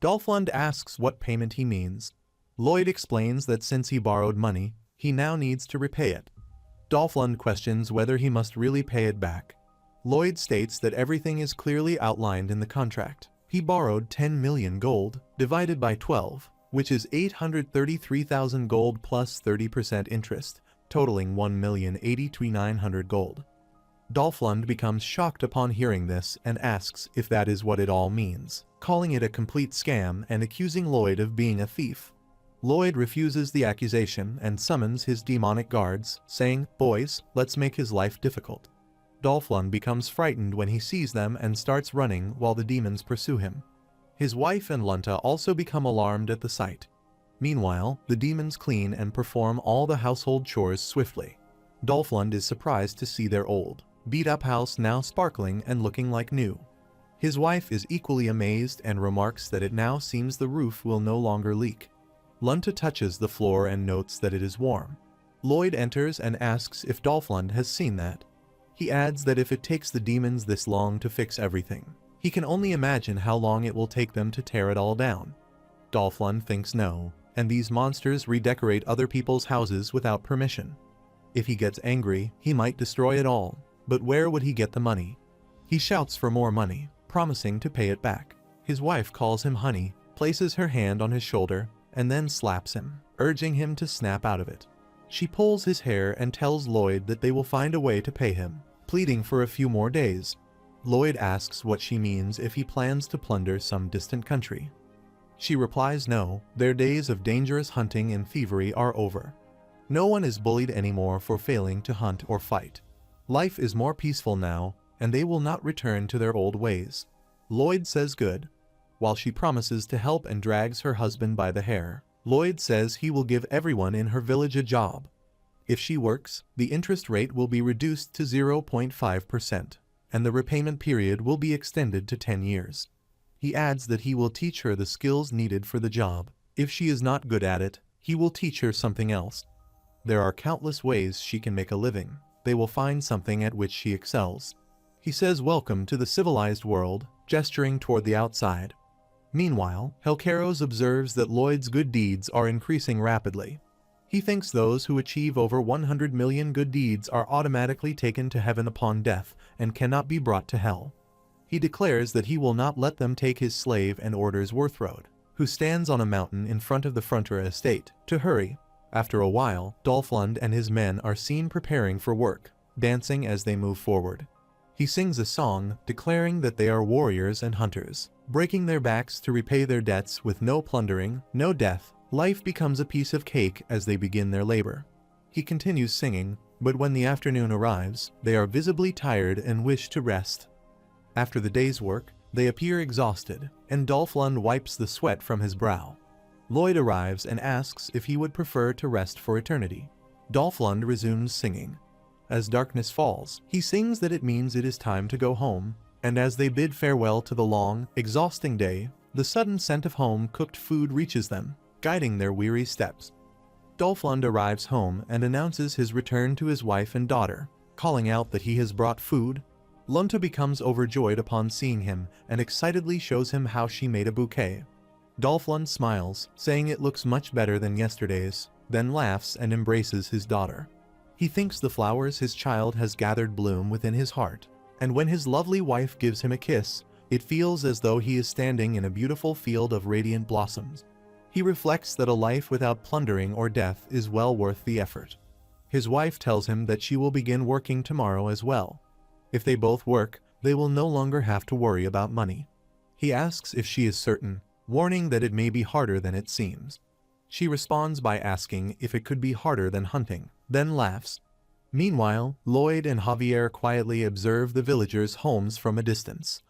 [SPEAKER 1] Dolphlund asks what payment he means. Lloyd explains that since he borrowed money, he now needs to repay it. Dolphlund questions whether he must really pay it back. Lloyd states that everything is clearly outlined in the contract. He borrowed 10 million gold, divided by 12, which is 833,000 gold plus 30% interest, totaling 1,082,900 gold. Dolphlund becomes shocked upon hearing this and asks if that is what it all means, calling it a complete scam and accusing Lloyd of being a thief. Lloyd refuses the accusation and summons his demonic guards, saying, "Boys, let's make his life difficult." Dolphlund becomes frightened when he sees them and starts running while the demons pursue him. His wife and Lunta also become alarmed at the sight. Meanwhile, the demons clean and perform all the household chores swiftly. Dolphlund is surprised to see their old, beat-up house now sparkling and looking like new. His wife is equally amazed and remarks that it now seems the roof will no longer leak. Lunta touches the floor and notes that it is warm. Lloyd enters and asks if Dolphlund has seen that. He adds that if it takes the demons this long to fix everything, he can only imagine how long it will take them to tear it all down. Dolphlund thinks no, and these monsters redecorate other people's houses without permission. If he gets angry, he might destroy it all, but where would he get the money? He shouts for more money, promising to pay it back. His wife calls him honey, places her hand on his shoulder, and then slaps him, urging him to snap out of it. She pulls his hair and tells Lloyd that they will find a way to pay him, pleading for a few more days. Lloyd asks what she means if he plans to plunder some distant country. She replies no, their days of dangerous hunting and thievery are over. No one is bullied anymore for failing to hunt or fight. Life is more peaceful now, and they will not return to their old ways. Lloyd says good. While she promises to help and drags her husband by the hair, Lloyd says he will give everyone in her village a job. If she works, the interest rate will be reduced to 0.5%, and the repayment period will be extended to 10 years. He adds that he will teach her the skills needed for the job. If she is not good at it, he will teach her something else. There are countless ways she can make a living. They will find something at which she excels. He says welcome to the civilized world, gesturing toward the outside. Meanwhile, Helcaros observes that Lloyd's good deeds are increasing rapidly. He thinks those who achieve over 100 million good deeds are automatically taken to heaven upon death and cannot be brought to hell. He declares that he will not let them take his slave and orders Worthrode, who stands on a mountain in front of the Frontier estate, to hurry. After a while, Dolflund and his men are seen preparing for work, dancing as they move forward. He sings a song, declaring that they are warriors and hunters, breaking their backs to repay their debts with no plundering, no death. Life becomes a piece of cake as they begin their labor. He continues singing, but when the afternoon arrives, they are visibly tired and wish to rest. After the day's work, they appear exhausted, and Dolflund wipes the sweat from his brow. Lloyd arrives and asks if he would prefer to rest for eternity. Dolflund resumes singing. As darkness falls, he sings that it means it is time to go home, and as they bid farewell to the long, exhausting day, the sudden scent of home-cooked food reaches them, guiding their weary steps. Dolflund arrives home and announces his return to his wife and daughter, calling out that he has brought food. Lunta becomes overjoyed upon seeing him and excitedly shows him how she made a bouquet. Dolflund smiles, saying it looks much better than yesterday's, then laughs and embraces his daughter. He thinks the flowers his child has gathered bloom within his heart, and when his lovely wife gives him a kiss, it feels as though he is standing in a beautiful field of radiant blossoms. He reflects that a life without plundering or death is well worth the effort. His wife tells him that she will begin working tomorrow as well. If they both work, they will no longer have to worry about money. He asks if she is certain, warning that it may be harder than it seems. She responds by asking if it could be harder than hunting, then laughs. Meanwhile, Lloyd and Javier quietly observe the villagers' homes from a distance.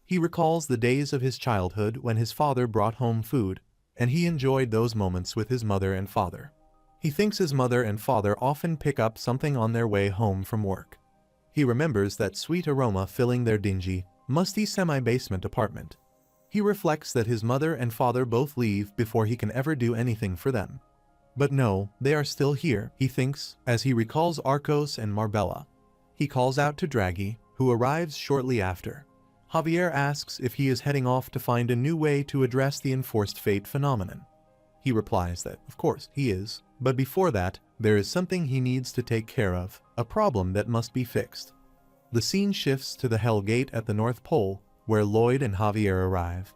[SPEAKER 1] He recalls the days of his childhood when his father brought home food, and he enjoyed those moments with his mother and father. He thinks his mother and father often pick up something on their way home from work. He remembers that sweet aroma filling their dingy, musty semi-basement apartment. He reflects that his mother and father both leave before he can ever do anything for them. But no, they are still here, he thinks, as he recalls Arcos and Marbella. He calls out to Draghi, who arrives shortly after. Javier asks if he is heading off to find a new way to address the enforced fate phenomenon. He replies that, of course, he is, but before that, there is something he needs to take care of, a problem that must be fixed. The scene shifts to the Hell Gate at the North Pole, where Lloyd and Javier arrive.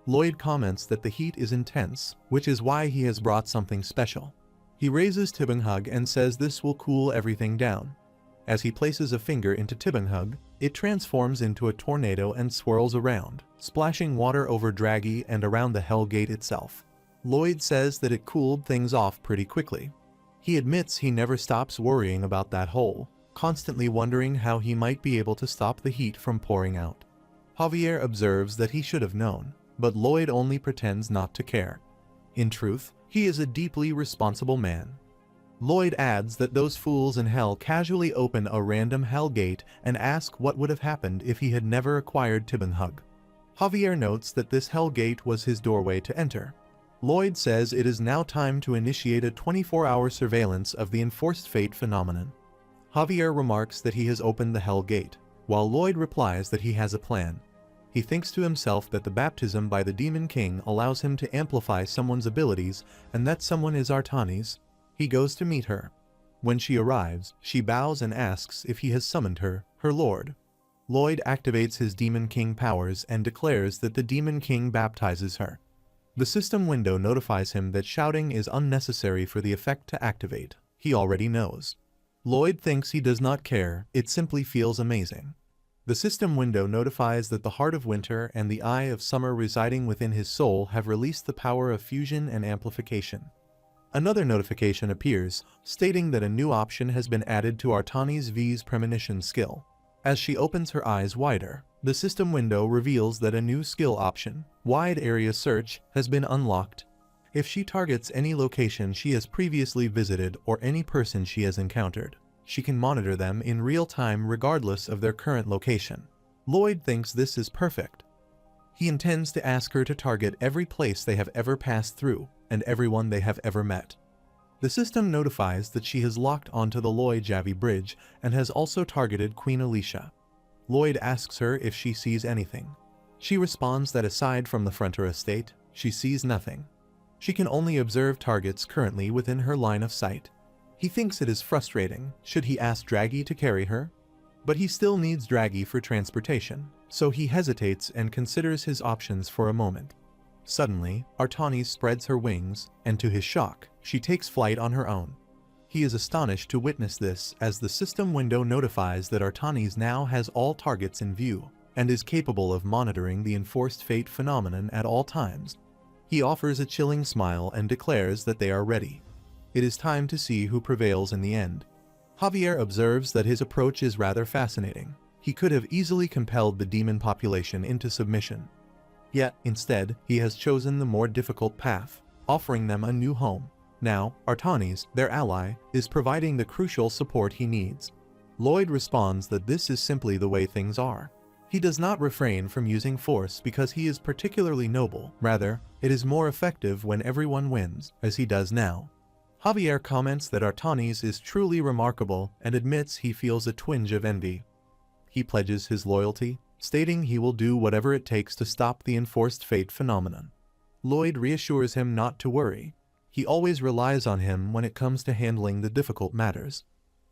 [SPEAKER 1] Lloyd comments that the heat is intense, which is why he has brought something special. He raises Tibbenhug and says this will cool everything down. As he places a finger into Tibbenhug, it transforms into a tornado and swirls around, splashing water over Draghi and around the Hell Gate itself. Lloyd says that it cooled things off pretty quickly. He admits he never stops worrying about that hole, constantly wondering how he might be able to stop the heat from pouring out. Javier observes that he should have known, but Lloyd only pretends not to care. In truth, he is a deeply responsible man. Lloyd adds that those fools in hell casually open a random hell gate and ask what would have happened if he had never acquired Tibbenhug. Javier notes that this hell gate was his doorway to enter. Lloyd says it is now time to initiate a 24-hour surveillance of the enforced fate phenomenon. Javier remarks that he has opened the hell gate, while Lloyd replies that he has a plan. He thinks to himself that the baptism by the Demon King allows him to amplify someone's abilities and that someone is Artanis. He goes to meet her. When she arrives, she bows and asks if he has summoned her lord. Lloyd activates his Demon King powers and declares that the Demon King baptizes her. The system window notifies him that shouting is unnecessary for the effect to activate. He already knows. Lloyd thinks he does not care, it simply feels amazing. The system window notifies that the heart of winter and the eye of summer residing within his soul have released the power of fusion and amplification. Another notification appears, stating that a new option has been added to Artani's V's premonition skill. As she opens her eyes wider, the system window reveals that a new skill option, Wide Area Search, has been unlocked. If she targets any location she has previously visited or any person she has encountered, she can monitor them in real time regardless of their current location. Lloyd thinks this is perfect. He intends to ask her to target every place they have ever passed through and everyone they have ever met. The system notifies that she has locked onto the Loy-Javi Bridge and has also targeted Queen Alicia. Lloyd asks her if she sees anything. She responds that aside from the Frontier estate, she sees nothing. She can only observe targets currently within her line of sight. He thinks it is frustrating. Should he ask Draghi to carry her? But he still needs Draghi for transportation, so he hesitates and considers his options for a moment. Suddenly, Artani spreads her wings, and to his shock, she takes flight on her own. He is astonished to witness this as the system window notifies that Artani's now has all targets in view, and is capable of monitoring the enforced fate phenomenon at all times. He offers a chilling smile and declares that they are ready. It is time to see who prevails in the end. Javier observes that his approach is rather fascinating. He could have easily compelled the demon population into submission. Yet, instead, he has chosen the more difficult path, offering them a new home. Now, Artanis, their ally, is providing the crucial support he needs. Lloyd responds that this is simply the way things are. He does not refrain from using force because he is particularly noble. Rather, it is more effective when everyone wins, as he does now. Javier comments that Artanis is truly remarkable and admits he feels a twinge of envy. He pledges his loyalty, stating he will do whatever it takes to stop the enforced fate phenomenon. Lloyd reassures him not to worry. He always relies on him when it comes to handling the difficult matters.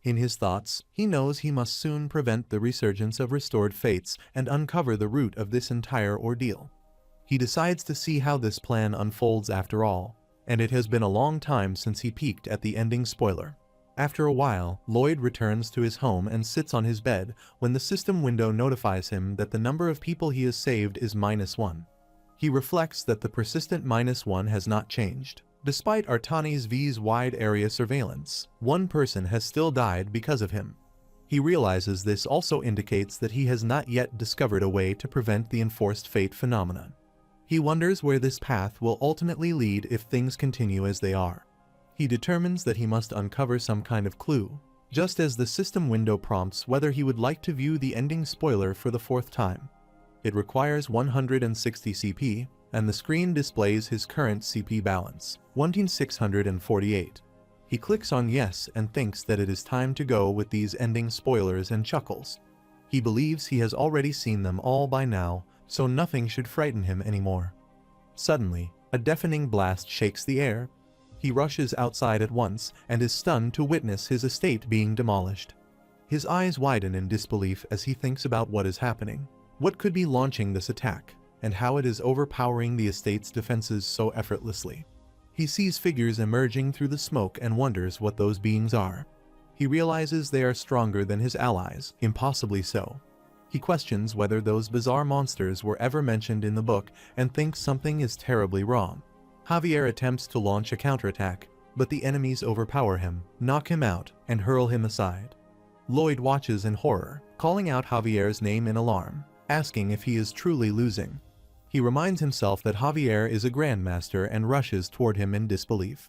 [SPEAKER 1] In his thoughts, he knows he must soon prevent the resurgence of restored fates and uncover the root of this entire ordeal. He decides to see how this plan unfolds after all, and it has been a long time since he peeked at the ending spoiler. After a while, Lloyd returns to his home and sits on his bed when the system window notifies him that the number of people he has saved is -1. He reflects that the persistent -1 has not changed. Despite Artani's V's wide area surveillance, one person has still died because of him. He realizes this also indicates that he has not yet discovered a way to prevent the enforced fate phenomenon. He wonders where this path will ultimately lead if things continue as they are. He determines that he must uncover some kind of clue, just as the system window prompts whether he would like to view the ending spoiler for the 4th time. It requires 160 CP, and the screen displays his current CP balance, 1648. He clicks on yes and thinks that it is time to go with these ending spoilers and chuckles. He believes he has already seen them all by now, so nothing should frighten him anymore. Suddenly, a deafening blast shakes the air. He rushes outside at once and is stunned to witness his estate being demolished. His eyes widen in disbelief as he thinks about what is happening. What could be launching this attack, and how it is overpowering the estate's defenses so effortlessly. He sees figures emerging through the smoke and wonders what those beings are. He realizes they are stronger than his allies, impossibly so. He questions whether those bizarre monsters were ever mentioned in the book and thinks something is terribly wrong. Javier attempts to launch a counterattack, but the enemies overpower him, knock him out, and hurl him aside. Lloyd watches in horror, calling out Javier's name in alarm, asking if he is truly losing. He reminds himself that Javier is a grandmaster and rushes toward him in disbelief.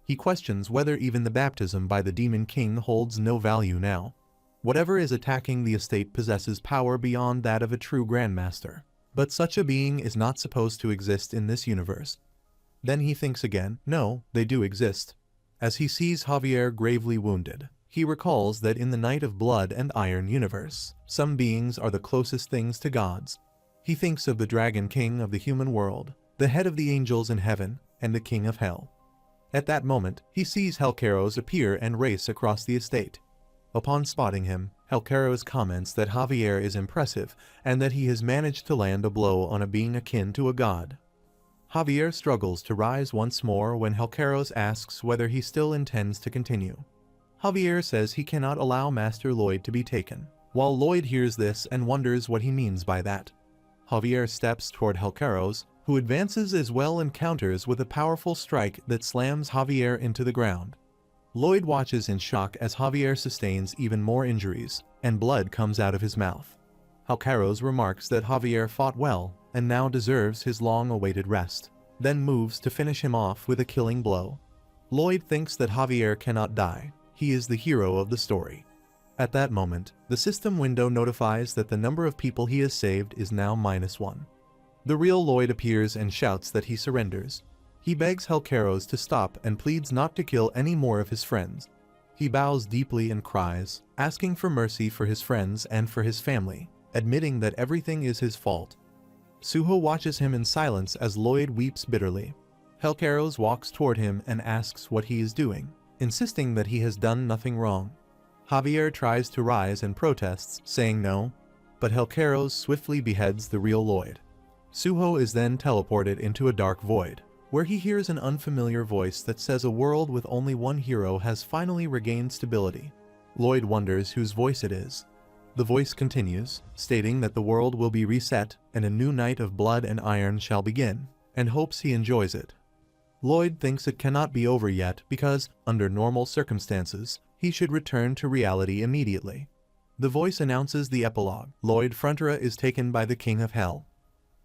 [SPEAKER 1] He questions whether even the baptism by the Demon King holds no value now. Whatever is attacking the estate possesses power beyond that of a true grandmaster, but such a being is not supposed to exist in this universe. Then he thinks again, no, they do exist. As he sees Javier gravely wounded, he recalls that in the Night of Blood and Iron universe, some beings are the closest things to gods. He thinks of the Dragon King of the human world, the head of the angels in heaven, and the king of hell. At that moment, he sees Helcaros appear and race across the estate. Upon spotting him, Helcaros comments that Javier is impressive and that he has managed to land a blow on a being akin to a god. Javier struggles to rise once more when Helcaros asks whether he still intends to continue. Javier says he cannot allow Master Lloyd to be taken. while Lloyd hears this and wonders what he means by that. Javier steps toward Helcaros, who advances as well and counters with a powerful strike that slams Javier into the ground. Lloyd watches in shock as Javier sustains even more injuries, and blood comes out of his mouth. Helcaros remarks that Javier fought well and now deserves his long-awaited rest, then moves to finish him off with a killing blow. Lloyd thinks that Javier cannot die. He is the hero of the story. At that moment, the system window notifies that the number of people he has saved is now -1. The real Lloyd appears and shouts that he surrenders. He begs Helcaros to stop and pleads not to kill any more of his friends. He bows deeply and cries, asking for mercy for his friends and for his family, admitting that everything is his fault. Suho watches him in silence as Lloyd weeps bitterly. Helcaros walks toward him and asks what he is doing, insisting that he has done nothing wrong. Javier tries to rise and protests, saying no, but Helcaros swiftly beheads the real Lloyd. Suho is then teleported into a dark void, where he hears an unfamiliar voice that says a world with only one hero has finally regained stability. Lloyd wonders whose voice it is. The voice continues, stating that the world will be reset and a new night of blood and iron shall begin, and hopes he enjoys it. Lloyd thinks it cannot be over yet because, under normal circumstances, he should return to reality immediately. The voice announces the epilogue. Lloyd Frontera is taken by the King of Hell.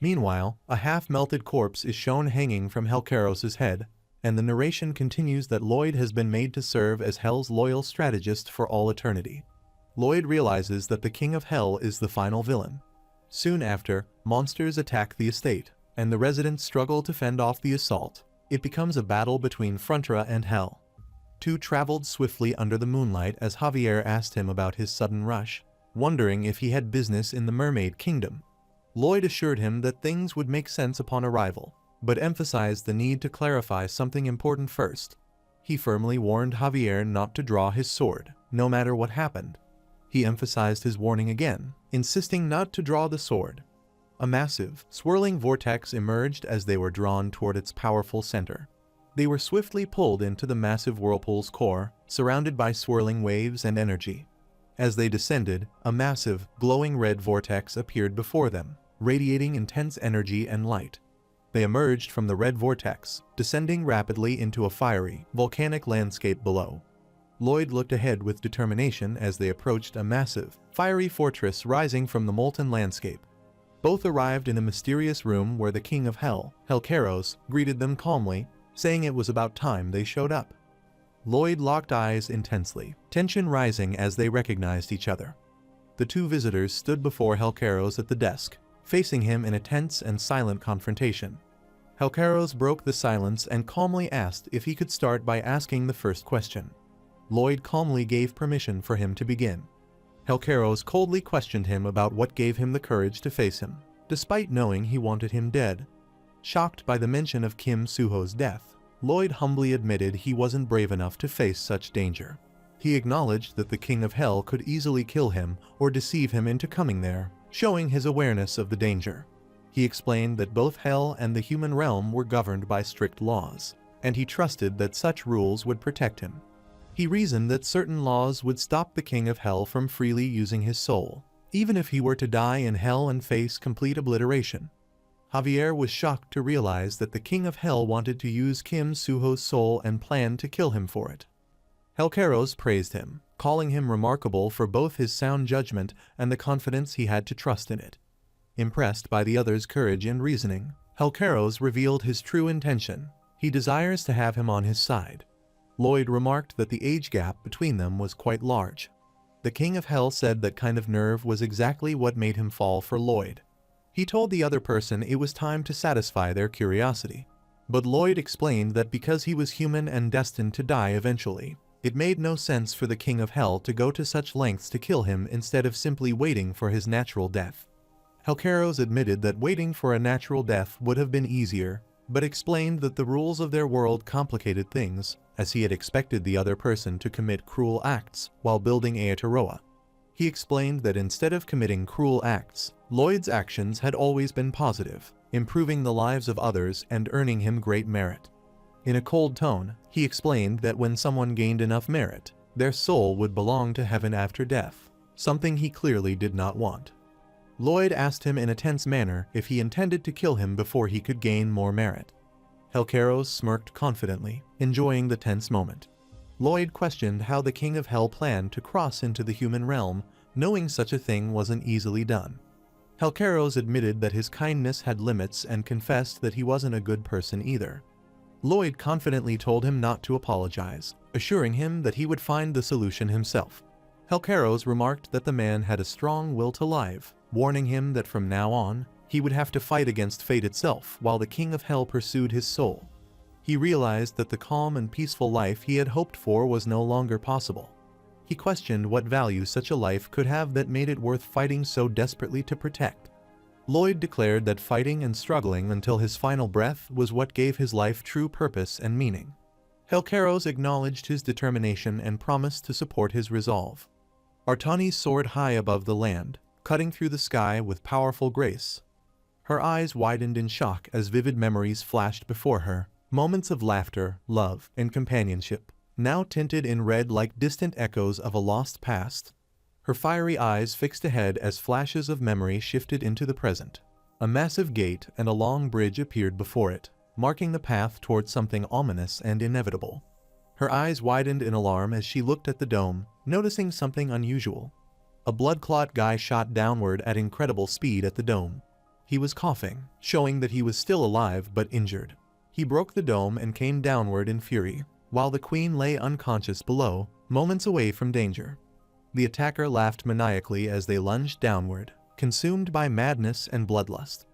[SPEAKER 1] Meanwhile, a half-melted corpse is shown hanging from Helcaros' head, and the narration continues that Lloyd has been made to serve as Hell's loyal strategist for all eternity. Lloyd realizes that the King of Hell is the final villain. Soon after, monsters attack the estate, and the residents struggle to fend off the assault. It becomes a battle between Frontera and Hell. Two traveled swiftly under the moonlight as Javier asked him about his sudden rush, wondering if he had business in the Mermaid Kingdom. Lloyd assured him that things would make sense upon arrival, but emphasized the need to clarify something important first. He firmly warned Javier not to draw his sword, no matter what happened. He emphasized his warning again, insisting not to draw the sword. A massive, swirling vortex emerged as they were drawn toward its powerful center. They were swiftly pulled into the massive whirlpool's core, surrounded by swirling waves and energy. As they descended, a massive, glowing red vortex appeared before them, radiating intense energy and light. They emerged from the red vortex, descending rapidly into a fiery, volcanic landscape below. Lloyd looked ahead with determination as they approached a massive, fiery fortress rising from the molten landscape. Both arrived in a mysterious room where the King of Hell, Helcaros, greeted them calmly, saying it was about time they showed up. Lloyd locked eyes intensely, tension rising as they recognized each other. The two visitors stood before Helcaros at the desk, facing him in a tense and silent confrontation. Helcaros broke the silence and calmly asked if he could start by asking the first question. Lloyd calmly gave permission for him to begin. Helcaros coldly questioned him about what gave him the courage to face him, despite knowing he wanted him dead. Shocked by the mention of Kim Suho's death, Lloyd humbly admitted he wasn't brave enough to face such danger. He acknowledged that the King of Hell could easily kill him or deceive him into coming there, showing his awareness of the danger. He explained that both Hell and the human realm were governed by strict laws, and he trusted that such rules would protect him. He reasoned that certain laws would stop the King of Hell from freely using his soul, even if he were to die in Hell and face complete obliteration. Javier was shocked to realize that the King of Hell wanted to use Kim Suho's soul and planned to kill him for it. Helcaros praised him, calling him remarkable for both his sound judgment and the confidence he had to trust in it. Impressed by the other's courage and reasoning, Helcaros revealed his true intention. He desires to have him on his side. Lloyd remarked that the age gap between them was quite large. The King of Hell said that kind of nerve was exactly what made him fall for Lloyd. He told the other person it was time to satisfy their curiosity. But Lloyd explained that because he was human and destined to die eventually, it made no sense for the King of Hell to go to such lengths to kill him instead of simply waiting for his natural death. Helcaros admitted that waiting for a natural death would have been easier, but explained that the rules of their world complicated things, as he had expected the other person to commit cruel acts while building Aotearoa. He explained that instead of committing cruel acts, Lloyd's actions had always been positive, improving the lives of others and earning him great merit. In a cold tone, he explained that when someone gained enough merit, their soul would belong to heaven after death. something he clearly did not want. Lloyd asked him in a tense manner if he intended to kill him before he could gain more merit. Helcaros smirked confidently, enjoying the tense moment. Lloyd questioned how the King of Hell planned to cross into the human realm, knowing such a thing wasn't easily done. Helcaros admitted that his kindness had limits and confessed that he wasn't a good person either. Lloyd confidently told him not to apologize, assuring him that he would find the solution himself. Helcaros remarked that the man had a strong will to live, warning him that from now on, he would have to fight against fate itself while the King of Hell pursued his soul. He realized that the calm and peaceful life he had hoped for was no longer possible. He questioned what value such a life could have that made it worth fighting so desperately to protect. Lloyd declared that fighting and struggling until his final breath was what gave his life true purpose and meaning. Helcaros acknowledged his determination and promised to support his resolve. Artani soared high above the land, cutting through the sky with powerful grace. Her eyes widened in shock as vivid memories flashed before her, moments of laughter, love, and companionship, now tinted in red like distant echoes of a lost past. Her fiery eyes fixed ahead as flashes of memory shifted into the present. A massive gate and a long bridge appeared before it, marking the path towards something ominous and inevitable. Her eyes widened in alarm as she looked at the dome, noticing something unusual. A blood clot guy shot downward at incredible speed at the dome. He was coughing, showing that he was still alive but injured. He broke the dome and came downward in fury, while the queen lay unconscious below, moments away from danger. The attacker laughed maniacally as they lunged downward, consumed by madness and bloodlust.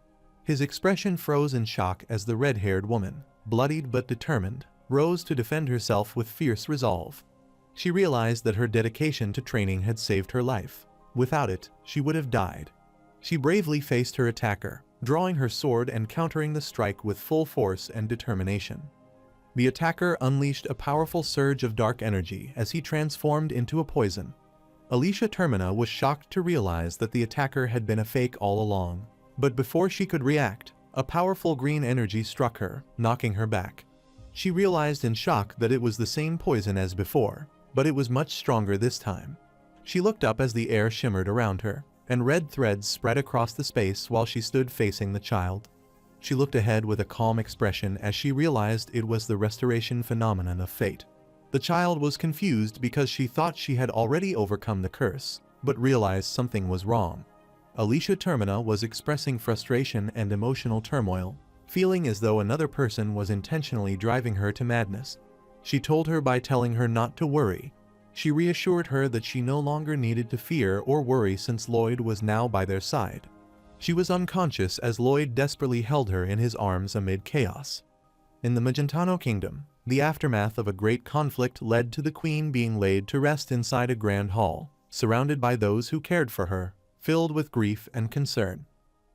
[SPEAKER 1] His expression froze in shock as the red-haired woman, bloodied but determined, rose to defend herself with fierce resolve. She realized that her dedication to training had saved her life. Without it, she would have died. She bravely faced her attacker, drawing her sword and countering the strike with full force and determination. The attacker unleashed a powerful surge of dark energy as he transformed into a poison. Alicia Termina was shocked to realize that the attacker had been a fake all along. But before she could react, a powerful green energy struck her, knocking her back. She realized in shock that it was the same poison as before, but it was much stronger this time. She looked up as the air shimmered around her, and red threads spread across the space while she stood facing the child. She looked ahead with a calm expression as she realized it was the restoration phenomenon of fate. The child was confused because she thought she had already overcome the curse, but realized something was wrong. Alicia Termina was expressing frustration and emotional turmoil, feeling as though another person was intentionally driving her to madness. She told her by telling her not to worry. She reassured her that she no longer needed to fear or worry since Lloyd was now by their side. She was unconscious as Lloyd desperately held her in his arms amid chaos. In the Magentano Kingdom, the aftermath of a great conflict led to the queen being laid to rest inside a grand hall, surrounded by those who cared for her, filled with grief and concern.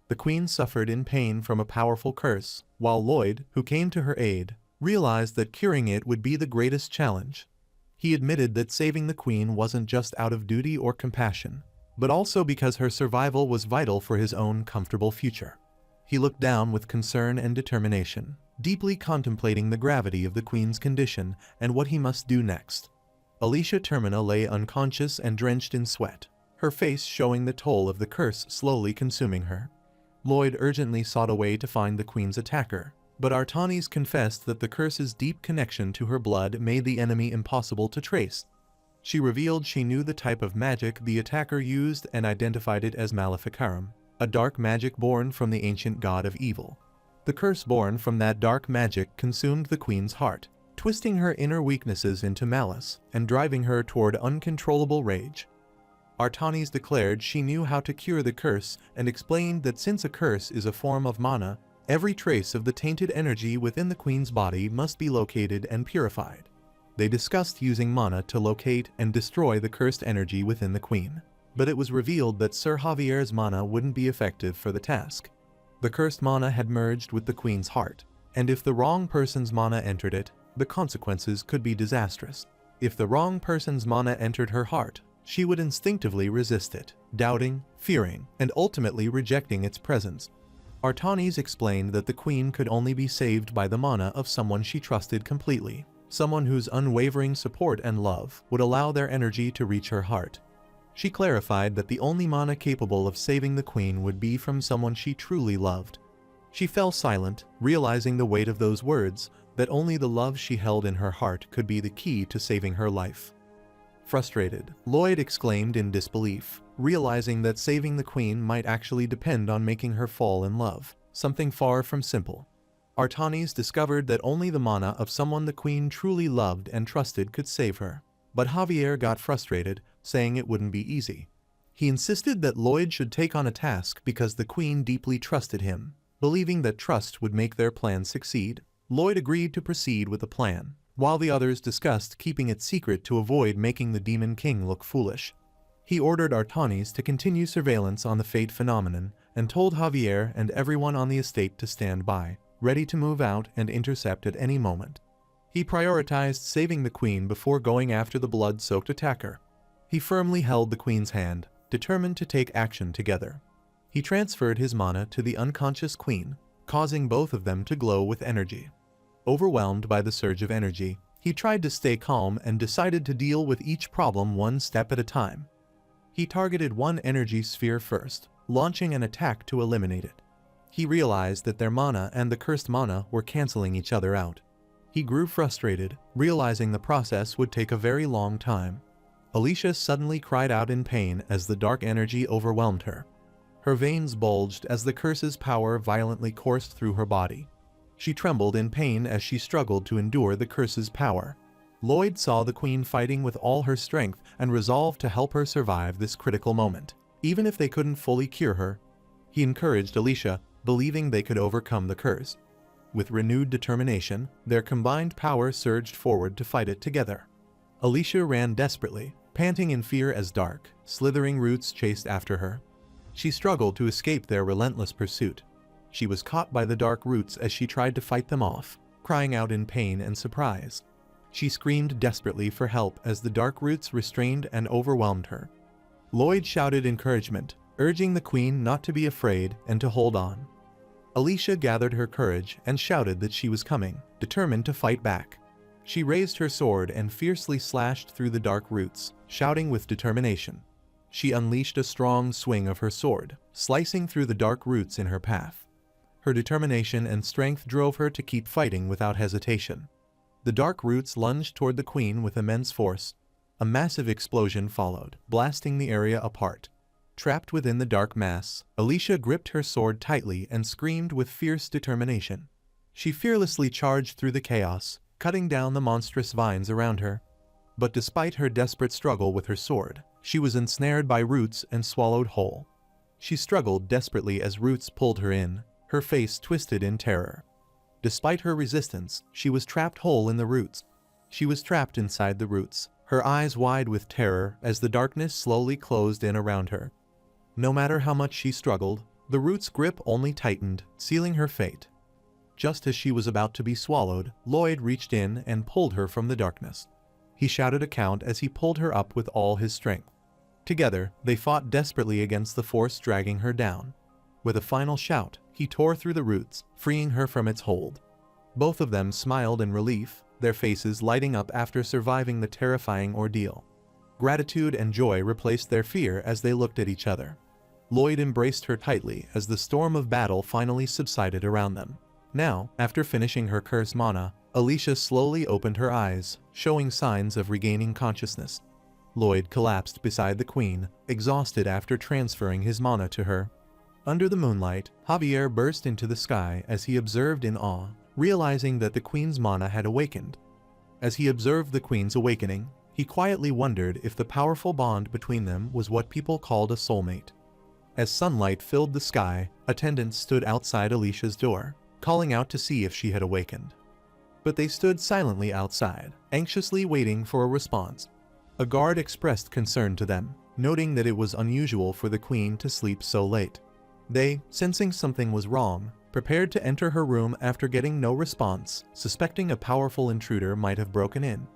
[SPEAKER 1] The queen suffered in pain from a powerful curse, while Lloyd, who came to her aid, realized that curing it would be the greatest challenge. He admitted that saving the queen wasn't just out of duty or compassion, but also because her survival was vital for his own comfortable future. He looked down with concern and determination, deeply contemplating the gravity of the queen's condition and what he must do next. Alicia Termina lay unconscious and drenched in sweat, her face showing the toll of the curse slowly consuming her. Lloyd urgently sought a way to find the queen's attacker, but Artanis confessed that the curse's deep connection to her blood made the enemy impossible to trace. She revealed she knew the type of magic the attacker used and identified it as Maleficarum, a dark magic born from the ancient god of evil. The curse born from that dark magic consumed the queen's heart, twisting her inner weaknesses into malice and driving her toward uncontrollable rage. Artanis declared she knew how to cure the curse and explained that since a curse is a form of mana, every trace of the tainted energy within the queen's body must be located and purified. They discussed using mana to locate and destroy the cursed energy within the queen, but it was revealed that Sir Javier's mana wouldn't be effective for the task. The cursed mana had merged with the queen's heart, and if the wrong person's mana entered it, the consequences could be disastrous. If the wrong person's mana entered her heart, she would instinctively resist it, doubting, fearing, and ultimately rejecting its presence. Artanis explained that the queen could only be saved by the mana of someone she trusted completely, someone whose unwavering support and love would allow their energy to reach her heart. She clarified that the only mana capable of saving the queen would be from someone she truly loved. She fell silent, realizing the weight of those words, that only the love she held in her heart could be the key to saving her life. Frustrated, Lloyd exclaimed in disbelief, realizing that saving the queen might actually depend on making her fall in love, something far from simple. Artanis discovered that only the mana of someone the queen truly loved and trusted could save her. But Javier got frustrated, saying it wouldn't be easy. He insisted that Lloyd should take on a task because the queen deeply trusted him. Believing that trust would make their plan succeed, Lloyd agreed to proceed with the plan, while the others discussed keeping it secret to avoid making the Demon King look foolish. He ordered Artanis to continue surveillance on the Fate phenomenon and told Javier and everyone on the estate to stand by, ready to move out and intercept at any moment. He prioritized saving the queen before going after the blood-soaked attacker. He firmly held the queen's hand, determined to take action together. He transferred his mana to the unconscious queen, causing both of them to glow with energy. Overwhelmed by the surge of energy, he tried to stay calm and decided to deal with each problem one step at a time. He targeted one energy sphere first, launching an attack to eliminate it. He realized that their mana and the cursed mana were canceling each other out. He grew frustrated, realizing the process would take a very long time. Alicia suddenly cried out in pain as the dark energy overwhelmed her. Her veins bulged as the curse's power violently coursed through her body. She trembled in pain as she struggled to endure the curse's power. Lloyd saw the queen fighting with all her strength and resolved to help her survive this critical moment, even if they couldn't fully cure her. He encouraged Alicia, believing they could overcome the curse. With renewed determination, their combined power surged forward to fight it together. Alicia ran desperately, panting in fear as dark, slithering roots chased after her. She struggled to escape their relentless pursuit. She was caught by the dark roots as she tried to fight them off, crying out in pain and surprise. She screamed desperately for help as the dark roots restrained and overwhelmed her. Lloyd shouted encouragement, urging the queen not to be afraid and to hold on. Alicia gathered her courage and shouted that she was coming, determined to fight back. She raised her sword and fiercely slashed through the dark roots, shouting with determination. She unleashed a strong swing of her sword, slicing through the dark roots in her path. Her determination and strength drove her to keep fighting without hesitation. The dark roots lunged toward the queen with immense force. A massive explosion followed, blasting the area apart. Trapped within the dark mass, Alicia gripped her sword tightly and screamed with fierce determination. She fearlessly charged through the chaos, cutting down the monstrous vines around her. But despite her desperate struggle with her sword, she was ensnared by roots and swallowed whole. She struggled desperately as roots pulled her in, her face twisted in terror. Despite her resistance, she was trapped whole in the roots. She was trapped inside the roots, her eyes wide with terror as the darkness slowly closed in around her. No matter how much she struggled, the roots' grip only tightened, sealing her fate. Just as she was about to be swallowed, Lloyd reached in and pulled her from the darkness. He shouted a count as he pulled her up with all his strength. Together, they fought desperately against the force dragging her down. With a final shout, he tore through the roots, freeing her from its hold. Both of them smiled in relief, their faces lighting up after surviving the terrifying ordeal. Gratitude and joy replaced their fear as they looked at each other. Lloyd embraced her tightly as the storm of battle finally subsided around them. Now, after finishing her curse mana, Alicia slowly opened her eyes, showing signs of regaining consciousness. Lloyd collapsed beside the queen, exhausted after transferring his mana to her. Under the moonlight, Javier burst into the sky as he observed in awe, realizing that the queen's mana had awakened. As he observed the queen's awakening, he quietly wondered if the powerful bond between them was what people called a soulmate. As sunlight filled the sky, attendants stood outside Alicia's door, calling out to see if she had awakened. But they stood silently outside, anxiously waiting for a response. A guard expressed concern to them, noting that it was unusual for the queen to sleep so late. They, sensing something was wrong, prepared to enter her room after getting no response, suspecting a powerful intruder might have broken in.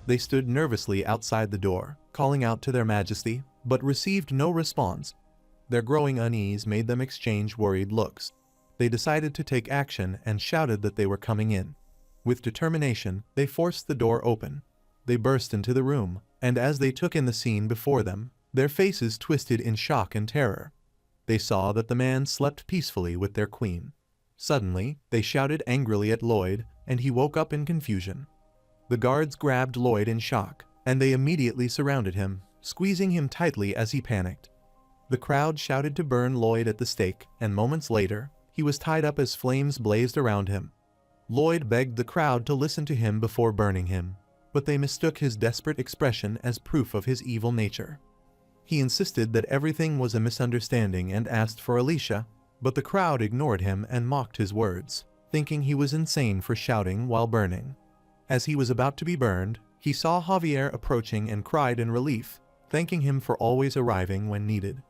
[SPEAKER 1] They stood nervously outside the door, calling out to their majesty, but received no response. Their growing unease made them exchange worried looks. They decided to take action and shouted that they were coming in. With determination, they forced the door open. They burst into the room, and as they took in the scene before them, their faces twisted in shock and terror. They saw that the man slept peacefully with their queen. Suddenly, they shouted angrily at Lloyd, and he woke up in confusion. The guards grabbed Lloyd in shock, and they immediately surrounded him, squeezing him tightly as he panicked. The crowd shouted to burn Lloyd at the stake, and moments later, he was tied up as flames blazed around him. Lloyd begged the crowd to listen to him before burning him, but they mistook his desperate expression as proof of his evil nature. He insisted that everything was a misunderstanding and asked for Alicia, but the crowd ignored him and mocked his words, thinking he was insane for shouting while burning. As he was about to be burned, he saw Javier approaching and cried in relief, thanking him for always arriving when needed.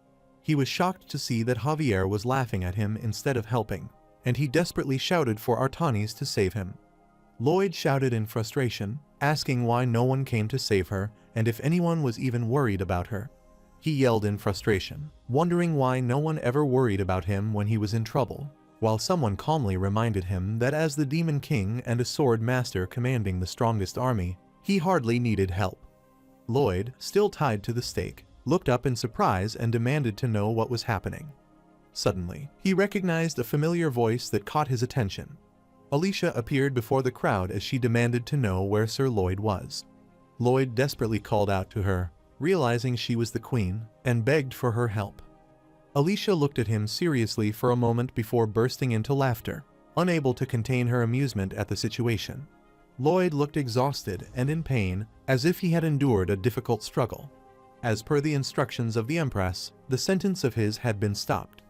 [SPEAKER 1] He was shocked to see that Javier was laughing at him instead of helping, and he desperately shouted for Artanis to save him. Lloyd shouted in frustration, asking why no one came to save her and if anyone was even worried about her. He yelled in frustration, wondering why no one ever worried about him when he was in trouble, while someone calmly reminded him that as the Demon King and a sword master commanding the strongest army, he hardly needed help. Lloyd, still tied to the stake, looked up in surprise and demanded to know what was happening. Suddenly, he recognized a familiar voice that caught his attention. Alicia appeared before the crowd as she demanded to know where Sir Lloyd was. Lloyd desperately called out to her, realizing she was the queen, and begged for her help. Alicia looked at him seriously for a moment before bursting into laughter, unable to contain her amusement at the situation. Lloyd looked exhausted and in pain, as if he had endured a difficult struggle. As per the instructions of the Empress, the sentence of his had been stopped.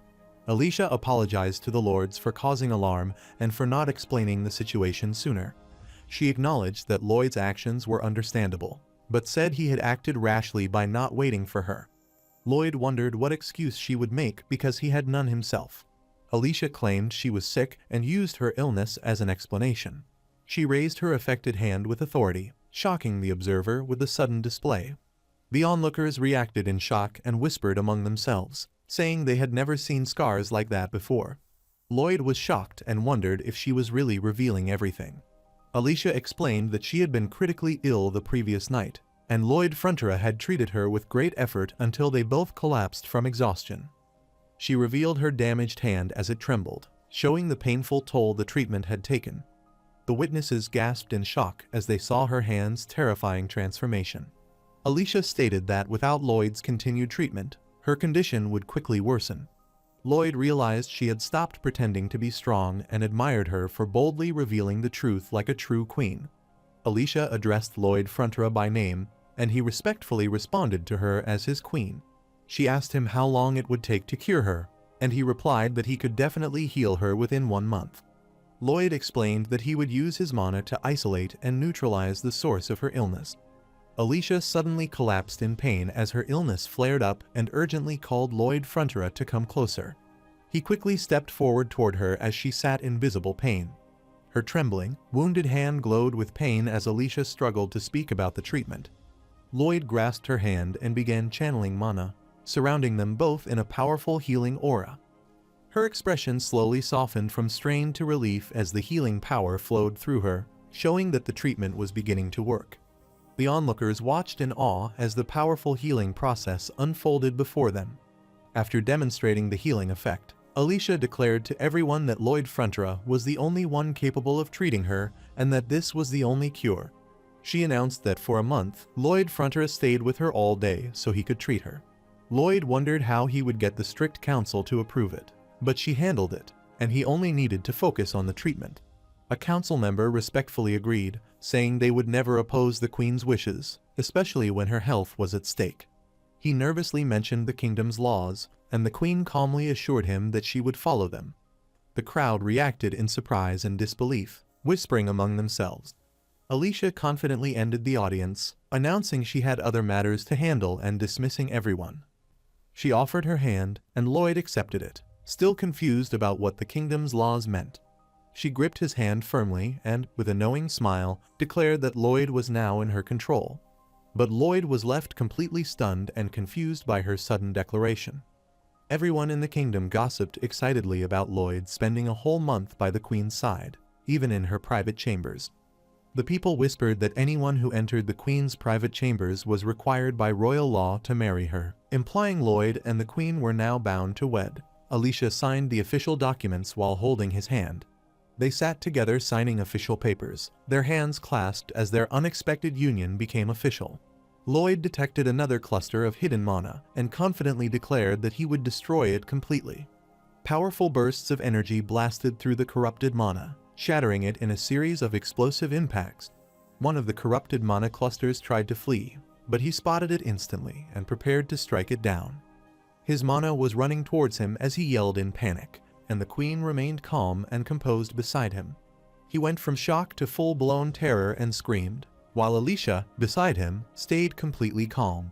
[SPEAKER 1] Alicia apologized to the lords for causing alarm and for not explaining the situation sooner. She acknowledged that Lloyd's actions were understandable, but said he had acted rashly by not waiting for her. Lloyd wondered what excuse she would make because he had none himself. Alicia claimed she was sick and used her illness as an explanation. She raised her affected hand with authority, shocking the observer with the sudden display. The onlookers reacted in shock and whispered among themselves, saying they had never seen scars like that before. Lloyd was shocked and wondered if she was really revealing everything. Alicia explained that she had been critically ill the previous night, and Lloyd Frontera had treated her with great effort until they both collapsed from exhaustion. She revealed her damaged hand as it trembled, showing the painful toll the treatment had taken. The witnesses gasped in shock as they saw her hand's terrifying transformation. Alicia stated that without Lloyd's continued treatment, her condition would quickly worsen. Lloyd realized she had stopped pretending to be strong and admired her for boldly revealing the truth like a true queen. Alicia addressed Lloyd Frontera by name, and he respectfully responded to her as his queen. She asked him how long it would take to cure her, and he replied that he could definitely heal her within 1 month. Lloyd explained that he would use his mana to isolate and neutralize the source of her illness. Alicia suddenly collapsed in pain as her illness flared up and urgently called Lloyd Frontera to come closer. He quickly stepped forward toward her as she sat in visible pain. Her trembling, wounded hand glowed with pain as Alicia struggled to speak about the treatment. Lloyd grasped her hand and began channeling mana, surrounding them both in a powerful healing aura. Her expression slowly softened from strain to relief as the healing power flowed through her, showing that the treatment was beginning to work. The onlookers watched in awe as the powerful healing process unfolded before them. After demonstrating the healing effect, Alicia declared to everyone that Lloyd Frontera was the only one capable of treating her and that this was the only cure. She announced that for a month, Lloyd Frontera stayed with her all day so he could treat her. Lloyd wondered how he would get the strict council to approve it, but she handled it, and he only needed to focus on the treatment. A council member respectfully agreed, saying they would never oppose the queen's wishes, especially when her health was at stake. He nervously mentioned the kingdom's laws, and the queen calmly assured him that she would follow them. The crowd reacted in surprise and disbelief, whispering among themselves. Alicia confidently ended the audience, announcing she had other matters to handle and dismissing everyone. She offered her hand, and Lloyd accepted it, still confused about what the kingdom's laws meant. She gripped his hand firmly and, with a knowing smile, declared that Lloyd was now in her control. But Lloyd was left completely stunned and confused by her sudden declaration. Everyone in the kingdom gossiped excitedly about Lloyd spending a whole month by the queen's side, even in her private chambers. The people whispered that anyone who entered the queen's private chambers was required by royal law to marry her, implying Lloyd and the queen were now bound to wed. Alicia signed the official documents while holding his hand. They sat together signing official papers, their hands clasped as their unexpected union became official. Lloyd detected another cluster of hidden mana and confidently declared that he would destroy it completely. Powerful bursts of energy blasted through the corrupted mana, shattering it in a series of explosive impacts. One of the corrupted mana clusters tried to flee, but he spotted it instantly and prepared to strike it down. His mana was running towards him as he yelled in panic, and the queen remained calm and composed beside him. He went from shock to full-blown terror and screamed, while Alicia, beside him, stayed completely calm.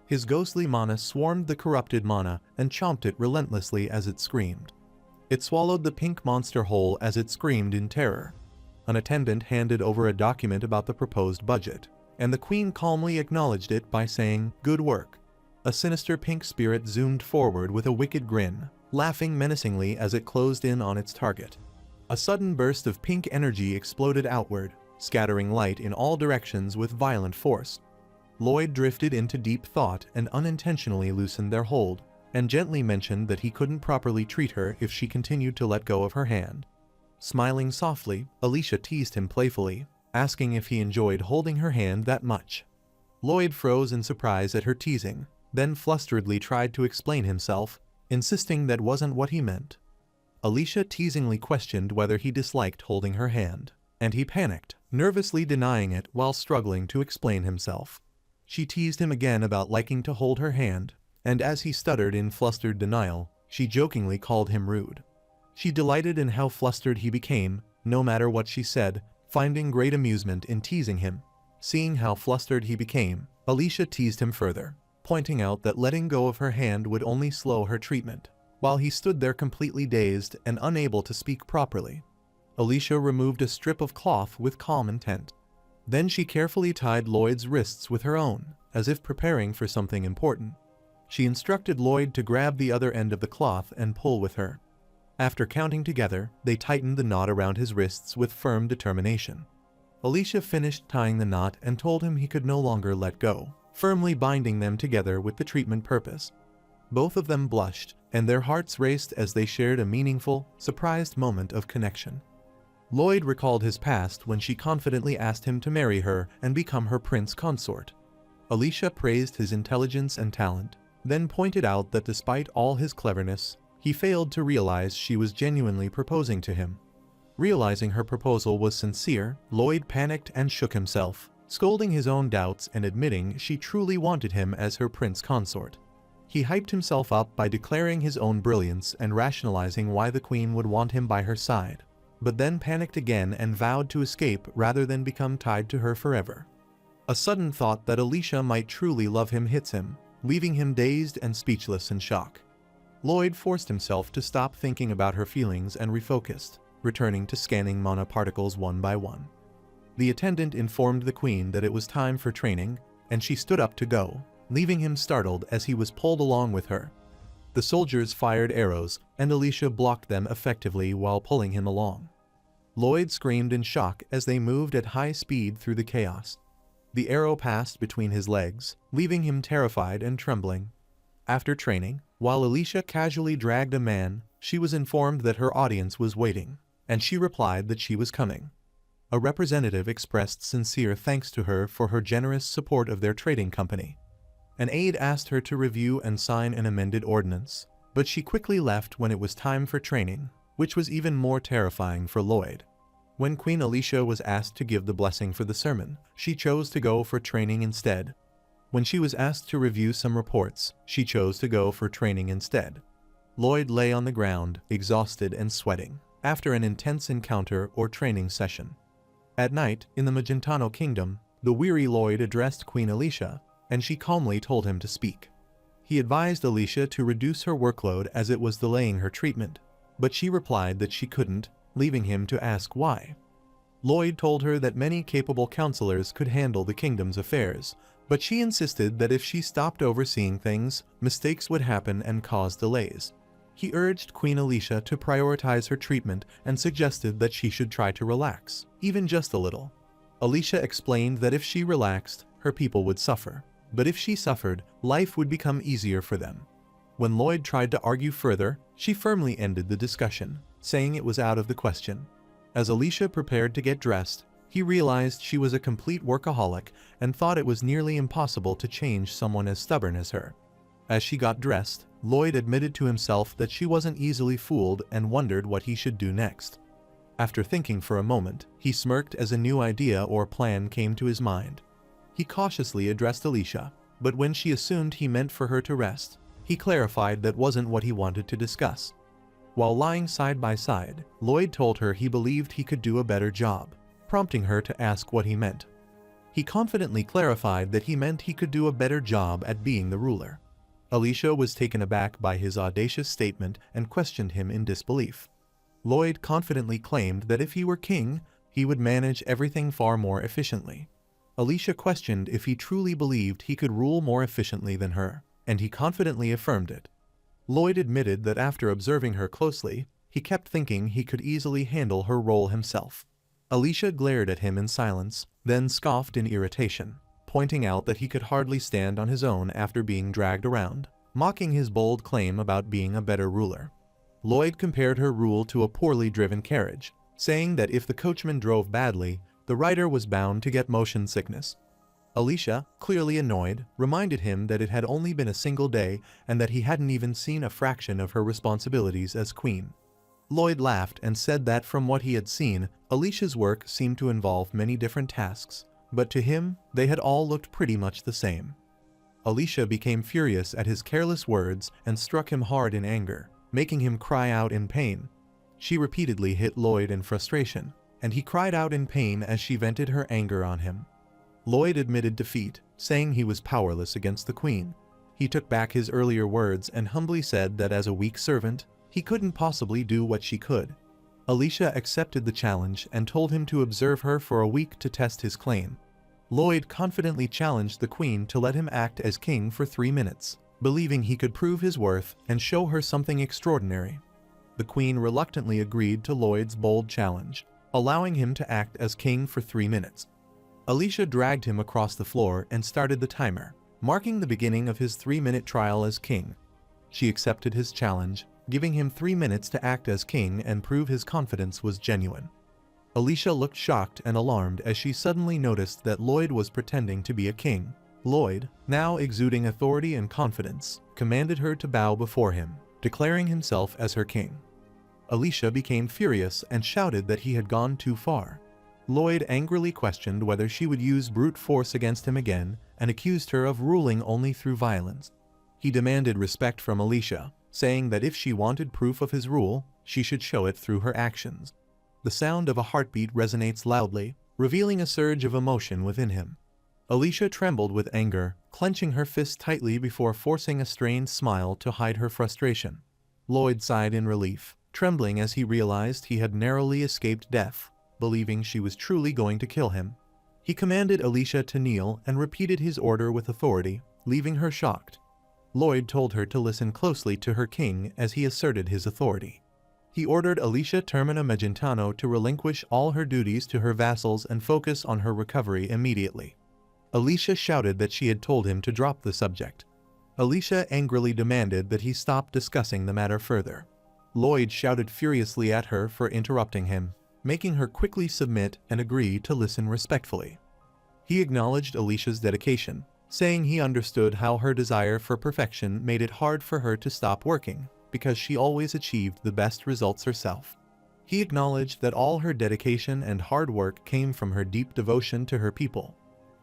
[SPEAKER 1] His ghostly mana swarmed the corrupted mana and chomped it relentlessly as it screamed. It swallowed the pink monster whole as it screamed in terror. An attendant handed over a document about the proposed budget, and the queen calmly acknowledged it by saying, "Good work." A sinister pink spirit zoomed forward with a wicked grin, laughing menacingly as it closed in on its target. A sudden burst of pink energy exploded outward, scattering light in all directions with violent force. Lloyd drifted into deep thought and unintentionally loosened their hold, and gently mentioned that he couldn't properly treat her if she continued to let go of her hand. Smiling softly, Alicia teased him playfully, asking if he enjoyed holding her hand that much. Lloyd froze in surprise at her teasing, then flusteredly tried to explain himself, insisting that wasn't what he meant. Alicia teasingly questioned whether he disliked holding her hand, and he panicked, nervously denying it while struggling to explain himself. She teased him again about liking to hold her hand, and as he stuttered in flustered denial, she jokingly called him rude. She delighted in how flustered he became, no matter what she said, finding great amusement in teasing him. Seeing how flustered he became, Alicia teased him further, pointing out that letting go of her hand would only slow her treatment, while he stood there completely dazed and unable to speak properly. Alicia removed a strip of cloth with calm intent. Then she carefully tied Lloyd's wrists with her own, as if preparing for something important. She instructed Lloyd to grab the other end of the cloth and pull with her. After counting together, they tightened the knot around his wrists with firm determination. Alicia finished tying the knot and told him he could no longer let go, firmly binding them together with the treatment purpose. Both of them blushed, and their hearts raced as they shared a meaningful, surprised moment of connection. Lloyd recalled his past when she confidently asked him to marry her and become her prince consort. Alicia praised his intelligence and talent, then pointed out that despite all his cleverness, he failed to realize she was genuinely proposing to him. Realizing her proposal was sincere, Lloyd panicked and shook himself, scolding his own doubts and admitting she truly wanted him as her prince consort. He hyped himself up by declaring his own brilliance and rationalizing why the queen would want him by her side, but then panicked again and vowed to escape rather than become tied to her forever. A sudden thought that Alicia might truly love him hits him, leaving him dazed and speechless in shock. Lloyd forced himself to stop thinking about her feelings and refocused, returning to scanning mana particles one by one. The attendant informed the queen that it was time for training, and she stood up to go, leaving him startled as he was pulled along with her. The soldiers fired arrows, and Alicia blocked them effectively while pulling him along. Lloyd screamed in shock as they moved at high speed through the chaos. The arrow passed between his legs, leaving him terrified and trembling. After training, while Alicia casually dragged a man, she was informed that her audience was waiting, and she replied that she was coming. A representative expressed sincere thanks to her for her generous support of their trading company. An aide asked her to review and sign an amended ordinance, but she quickly left when it was time for training, which was even more terrifying for Lloyd. When Queen Alicia was asked to give the blessing for the sermon, she chose to go for training instead. When she was asked to review some reports, she chose to go for training instead. Lloyd lay on the ground, exhausted and sweating, after an intense encounter or training session. At night, in the Magentano Kingdom, the weary Lloyd addressed Queen Alicia, and she calmly told him to speak. He advised Alicia to reduce her workload as it was delaying her treatment, but she replied that she couldn't, leaving him to ask why. Lloyd told her that many capable counselors could handle the kingdom's affairs, but she insisted that if she stopped overseeing things, mistakes would happen and cause delays. He urged Queen Alicia to prioritize her treatment and suggested that she should try to relax, even just a little. Alicia explained that if she relaxed, her people would suffer. But if she suffered, life would become easier for them. When Lloyd tried to argue further, she firmly ended the discussion, saying it was out of the question. As Alicia prepared to get dressed, he realized she was a complete workaholic and thought it was nearly impossible to change someone as stubborn as her. As she got dressed, Lloyd admitted to himself that she wasn't easily fooled and wondered what he should do next. After thinking for a moment, he smirked as a new idea or plan came to his mind. He cautiously addressed Alicia, but when she assumed he meant for her to rest, he clarified that wasn't what he wanted to discuss. While lying side by side, Lloyd told her he believed he could do a better job, prompting her to ask what he meant. He confidently clarified that he meant he could do a better job at being the ruler. Alicia was taken aback by his audacious statement and questioned him in disbelief. Lloyd confidently claimed that if he were king, he would manage everything far more efficiently. Alicia questioned if he truly believed he could rule more efficiently than her, and he confidently affirmed it. Lloyd admitted that after observing her closely, he kept thinking he could easily handle her role himself. Alicia glared at him in silence, then scoffed in irritation, pointing out that he could hardly stand on his own after being dragged around, mocking his bold claim about being a better ruler. Lloyd compared her rule to a poorly driven carriage, saying that if the coachman drove badly, the rider was bound to get motion sickness. Alicia, clearly annoyed, reminded him that it had only been a single day and that he hadn't even seen a fraction of her responsibilities as queen. Lloyd laughed and said that from what he had seen, Alicia's work seemed to involve many different tasks, but to him, they had all looked pretty much the same. Alicia became furious at his careless words and struck him hard in anger, making him cry out in pain. She repeatedly hit Lloyd in frustration, and he cried out in pain as she vented her anger on him. Lloyd admitted defeat, saying he was powerless against the queen. He took back his earlier words and humbly said that as a weak servant, he couldn't possibly do what she could. Alicia accepted the challenge and told him to observe her for a week to test his claim. Lloyd confidently challenged the queen to let him act as king for 3 minutes, believing he could prove his worth and show her something extraordinary. The queen reluctantly agreed to Lloyd's bold challenge, allowing him to act as king for 3 minutes. Alicia dragged him across the floor and started the timer, marking the beginning of his 3-minute trial as king. She accepted his challenge, giving him 3 minutes to act as king and prove his confidence was genuine. Alicia looked shocked and alarmed as she suddenly noticed that Lloyd was pretending to be a king. Lloyd, now exuding authority and confidence, commanded her to bow before him, declaring himself as her king. Alicia became furious and shouted that he had gone too far. Lloyd angrily questioned whether she would use brute force against him again and accused her of ruling only through violence. He demanded respect from Alicia, saying that if she wanted proof of his rule, she should show it through her actions. The sound of a heartbeat resonates loudly, revealing a surge of emotion within him. Alicia trembled with anger, clenching her fist tightly before forcing a strained smile to hide her frustration. Lloyd sighed in relief, trembling as he realized he had narrowly escaped death, believing she was truly going to kill him. He commanded Alicia to kneel and repeated his order with authority, leaving her shocked. Lloyd told her to listen closely to her king as he asserted his authority. He ordered Alicia Termina Magentano to relinquish all her duties to her vassals and focus on her recovery immediately. Alicia shouted that she had told him to drop the subject. Alicia angrily demanded that he stop discussing the matter further. Lloyd shouted furiously at her for interrupting him, making her quickly submit and agree to listen respectfully. He acknowledged Alicia's dedication, saying he understood how her desire for perfection made it hard for her to stop working, because she always achieved the best results herself. He acknowledged that all her dedication and hard work came from her deep devotion to her people.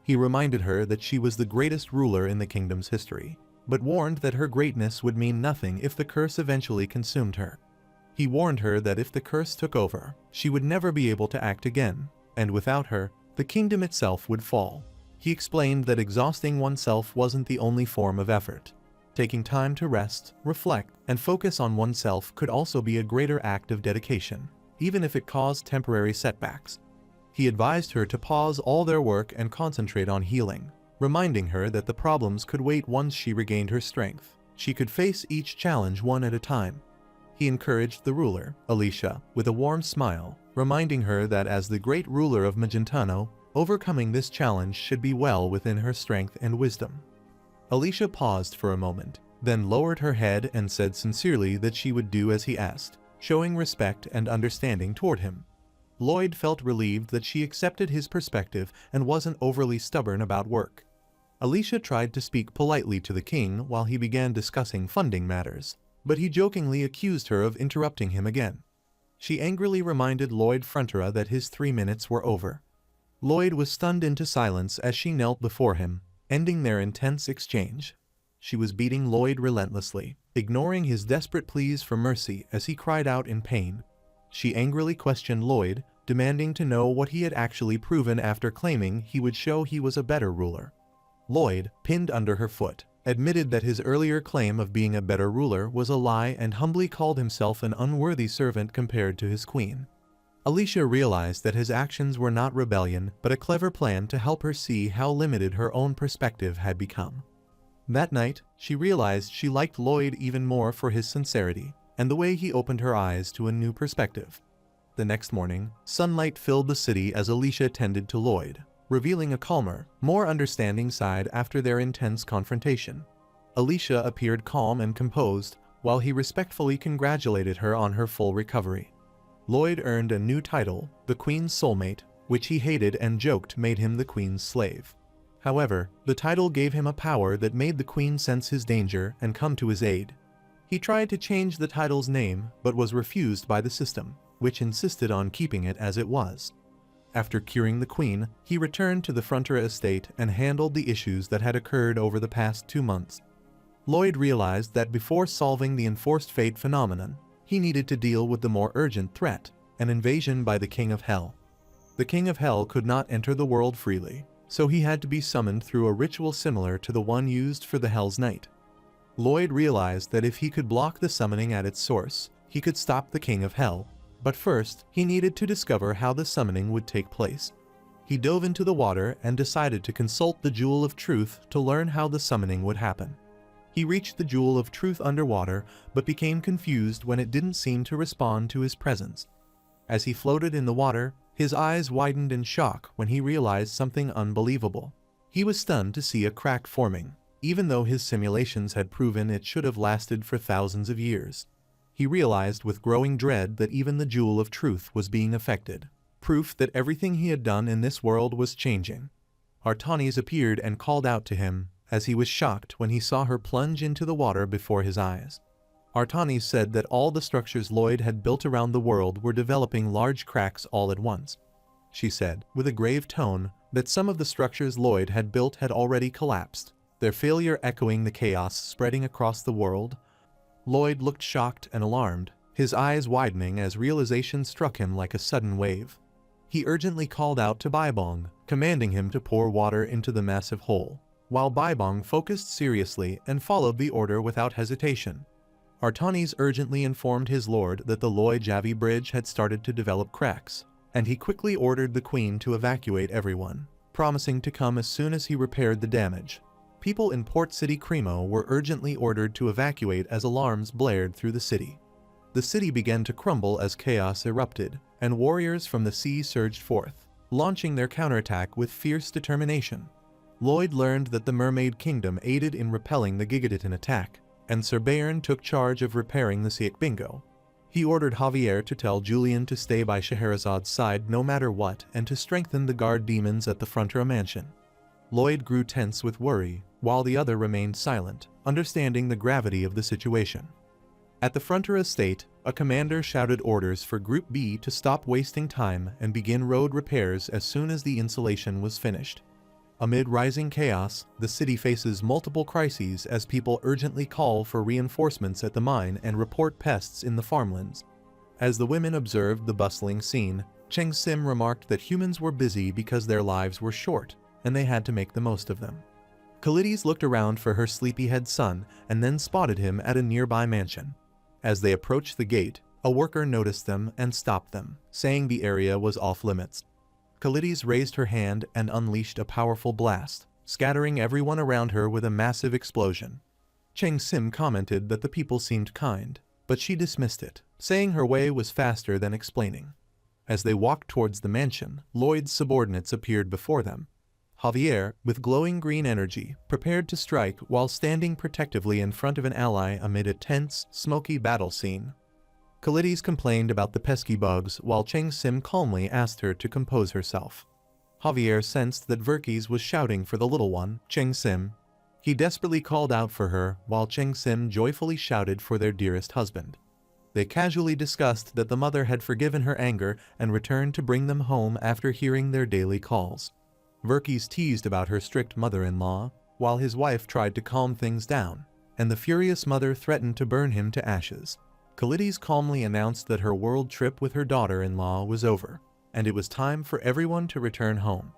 [SPEAKER 1] He reminded her that she was the greatest ruler in the kingdom's history, but warned that her greatness would mean nothing if the curse eventually consumed her. He warned her that if the curse took over, she would never be able to act again, and without her, the kingdom itself would fall. He explained that exhausting oneself wasn't the only form of effort. Taking time to rest, reflect, and focus on oneself could also be a greater act of dedication, even if it caused temporary setbacks. He advised her to pause all their work and concentrate on healing, reminding her that the problems could wait once she regained her strength. She could face each challenge one at a time. He encouraged the ruler, Alicia, with a warm smile, reminding her that as the great ruler of Magentano, Overcoming this challenge should be well within her strength and wisdom. Alicia paused for a moment, then lowered her head and said sincerely that she would do as he asked, showing respect and understanding toward him. Lloyd felt relieved that she accepted his perspective and wasn't overly stubborn about work. Alicia tried to speak politely to the king while he began discussing funding matters, but he jokingly accused her of interrupting him again. She angrily reminded Lloyd Frontera that his 3 minutes were over. Lloyd was stunned into silence as she knelt before him, ending their intense exchange. She was beating Lloyd relentlessly, ignoring his desperate pleas for mercy as he cried out in pain. She angrily questioned Lloyd, demanding to know what he had actually proven after claiming he would show he was a better ruler. Lloyd, pinned under her foot, admitted that his earlier claim of being a better ruler was a lie and humbly called himself an unworthy servant compared to his queen. Alicia realized that his actions were not rebellion but a clever plan to help her see how limited her own perspective had become. That night, she realized she liked Lloyd even more for his sincerity and the way he opened her eyes to a new perspective. The next morning, sunlight filled the city as Alicia tended to Lloyd, revealing a calmer, more understanding side after their intense confrontation. Alicia appeared calm and composed, while he respectfully congratulated her on her full recovery. Lloyd earned a new title, the Queen's Soulmate, which he hated and joked made him the Queen's slave. However, the title gave him a power that made the Queen sense his danger and come to his aid. He tried to change the title's name but was refused by the system, which insisted on keeping it as it was. After curing the Queen, he returned to the Frontera estate and handled the issues that had occurred over the past 2 months. Lloyd realized that before solving the enforced fate phenomenon, he needed to deal with the more urgent threat, an invasion by the King of Hell. The King of Hell could not enter the world freely, so he had to be summoned through a ritual similar to the one used for the Hell's Night. Lloyd realized that if he could block the summoning at its source, he could stop the King of Hell, but first, he needed to discover how the summoning would take place. He dove into the water and decided to consult the Jewel of Truth to learn how the summoning would happen. He reached the Jewel of Truth underwater, but became confused when it didn't seem to respond to his presence. As he floated in the water, his eyes widened in shock when he realized something unbelievable. He was stunned to see a crack forming, even though his simulations had proven it should have lasted for thousands of years. He realized with growing dread that even the Jewel of Truth was being affected, proof that everything he had done in this world was changing. Artanis appeared and called out to him, as he was shocked when he saw her plunge into the water before his eyes. Artanis said that all the structures Lloyd had built around the world were developing large cracks all at once. She said, with a grave tone, that some of the structures Lloyd had built had already collapsed, their failure echoing the chaos spreading across the world. Lloyd looked shocked and alarmed, his eyes widening as realization struck him like a sudden wave. He urgently called out to Baibong, commanding him to pour water into the massive hole, while Baibong focused seriously and followed the order without hesitation. Artanis urgently informed his lord that the Loy Javi Bridge had started to develop cracks, and he quickly ordered the Queen to evacuate everyone, promising to come as soon as he repaired the damage. People in Port City Cremo were urgently ordered to evacuate as alarms blared through the city. The city began to crumble as chaos erupted, and warriors from the sea surged forth, launching their counterattack with fierce determination. Lloyd learned that the Mermaid Kingdom aided in repelling the Gigaditan attack, and Sir Bayern took charge of repairing the Siak Bingo. He ordered Javier to tell Julian to stay by Scheherazad's side no matter what and to strengthen the guard demons at the Frontera mansion. Lloyd grew tense with worry, while the other remained silent, understanding the gravity of the situation. At the Frontera estate, a commander shouted orders for Group B to stop wasting time and begin road repairs as soon as the insulation was finished. Amid rising chaos, the city faces multiple crises as people urgently call for reinforcements at the mine and report pests in the farmlands. As the women observed the bustling scene, Cheng Sim remarked that humans were busy because their lives were short, and they had to make the most of them. Kalides looked around for her sleepyhead son and then spotted him at a nearby mansion. As they approached the gate, a worker noticed them and stopped them, saying the area was off limits. Kalides raised her hand and unleashed a powerful blast, scattering everyone around her with a massive explosion. Cheng Sim commented that the people seemed kind, but she dismissed it, saying her way was faster than explaining. As they walked towards the mansion, Lloyd's subordinates appeared before them. Javier, with glowing green energy, prepared to strike while standing protectively in front of an ally amid a tense, smoky battle scene. Kalides complained about the pesky bugs while Cheng Sim calmly asked her to compose herself. Javier sensed that Verkis was shouting for the little one, Cheng Sim. He desperately called out for her while Cheng Sim joyfully shouted for their dearest husband. They casually discussed that the mother had forgiven her anger and returned to bring them home after hearing their daily calls. Verkis teased about her strict mother-in-law, while his wife tried to calm things down, and the furious mother threatened to burn him to ashes. Kalides calmly announced that her world trip with her daughter-in-law was over, and it was time for everyone to return home.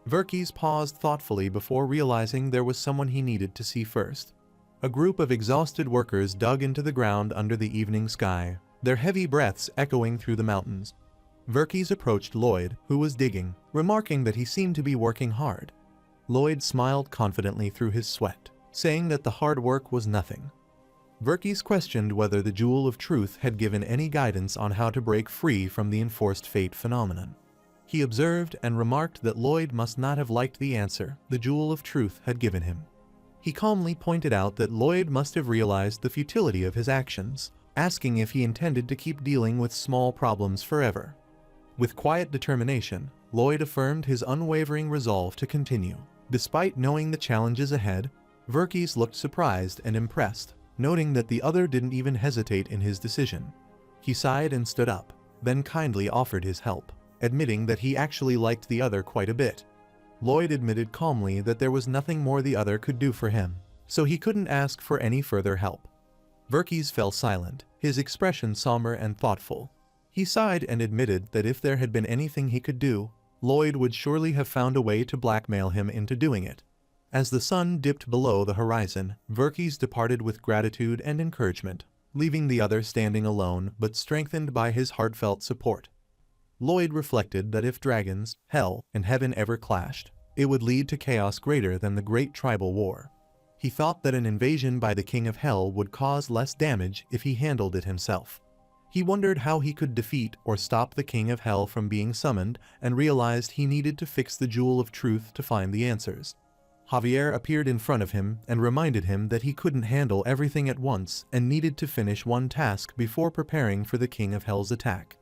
[SPEAKER 1] Verkis paused thoughtfully before realizing there was someone he needed to see first. A group of exhausted workers dug into the ground under the evening sky, their heavy breaths echoing through the mountains. Verkis approached Lloyd, who was digging, remarking that he seemed to be working hard. Lloyd smiled confidently through his sweat, saying that the hard work was nothing. Verkis questioned whether the Jewel of Truth had given any guidance on how to break free from the enforced fate phenomenon. He observed and remarked that Lloyd must not have liked the answer the Jewel of Truth had given him. He calmly pointed out that Lloyd must have realized the futility of his actions, asking if he intended to keep dealing with small problems forever. With quiet determination, Lloyd affirmed his unwavering resolve to continue. Despite knowing the challenges ahead, Verkis looked surprised and impressed, noting that the other didn't even hesitate in his decision. He sighed and stood up, then kindly offered his help, admitting that he actually liked the other quite a bit. Lloyd admitted calmly that there was nothing more the other could do for him, so he couldn't ask for any further help. Verkis fell silent, his expression somber and thoughtful. He sighed and admitted that if there had been anything he could do, Lloyd would surely have found a way to blackmail him into doing it. As the sun dipped below the horizon, Verkis departed with gratitude and encouragement, leaving the other standing alone but strengthened by his heartfelt support. Lloyd reflected that if dragons, hell, and heaven ever clashed, it would lead to chaos greater than the Great Tribal War. He thought that an invasion by the King of Hell would cause less damage if he handled it himself. He wondered how he could defeat or stop the King of Hell from being summoned and realized he needed to fix the Jewel of Truth to find the answers. Javier appeared in front of him and reminded him that he couldn't handle everything at once and needed to finish one task before preparing for the King of Hell's attack.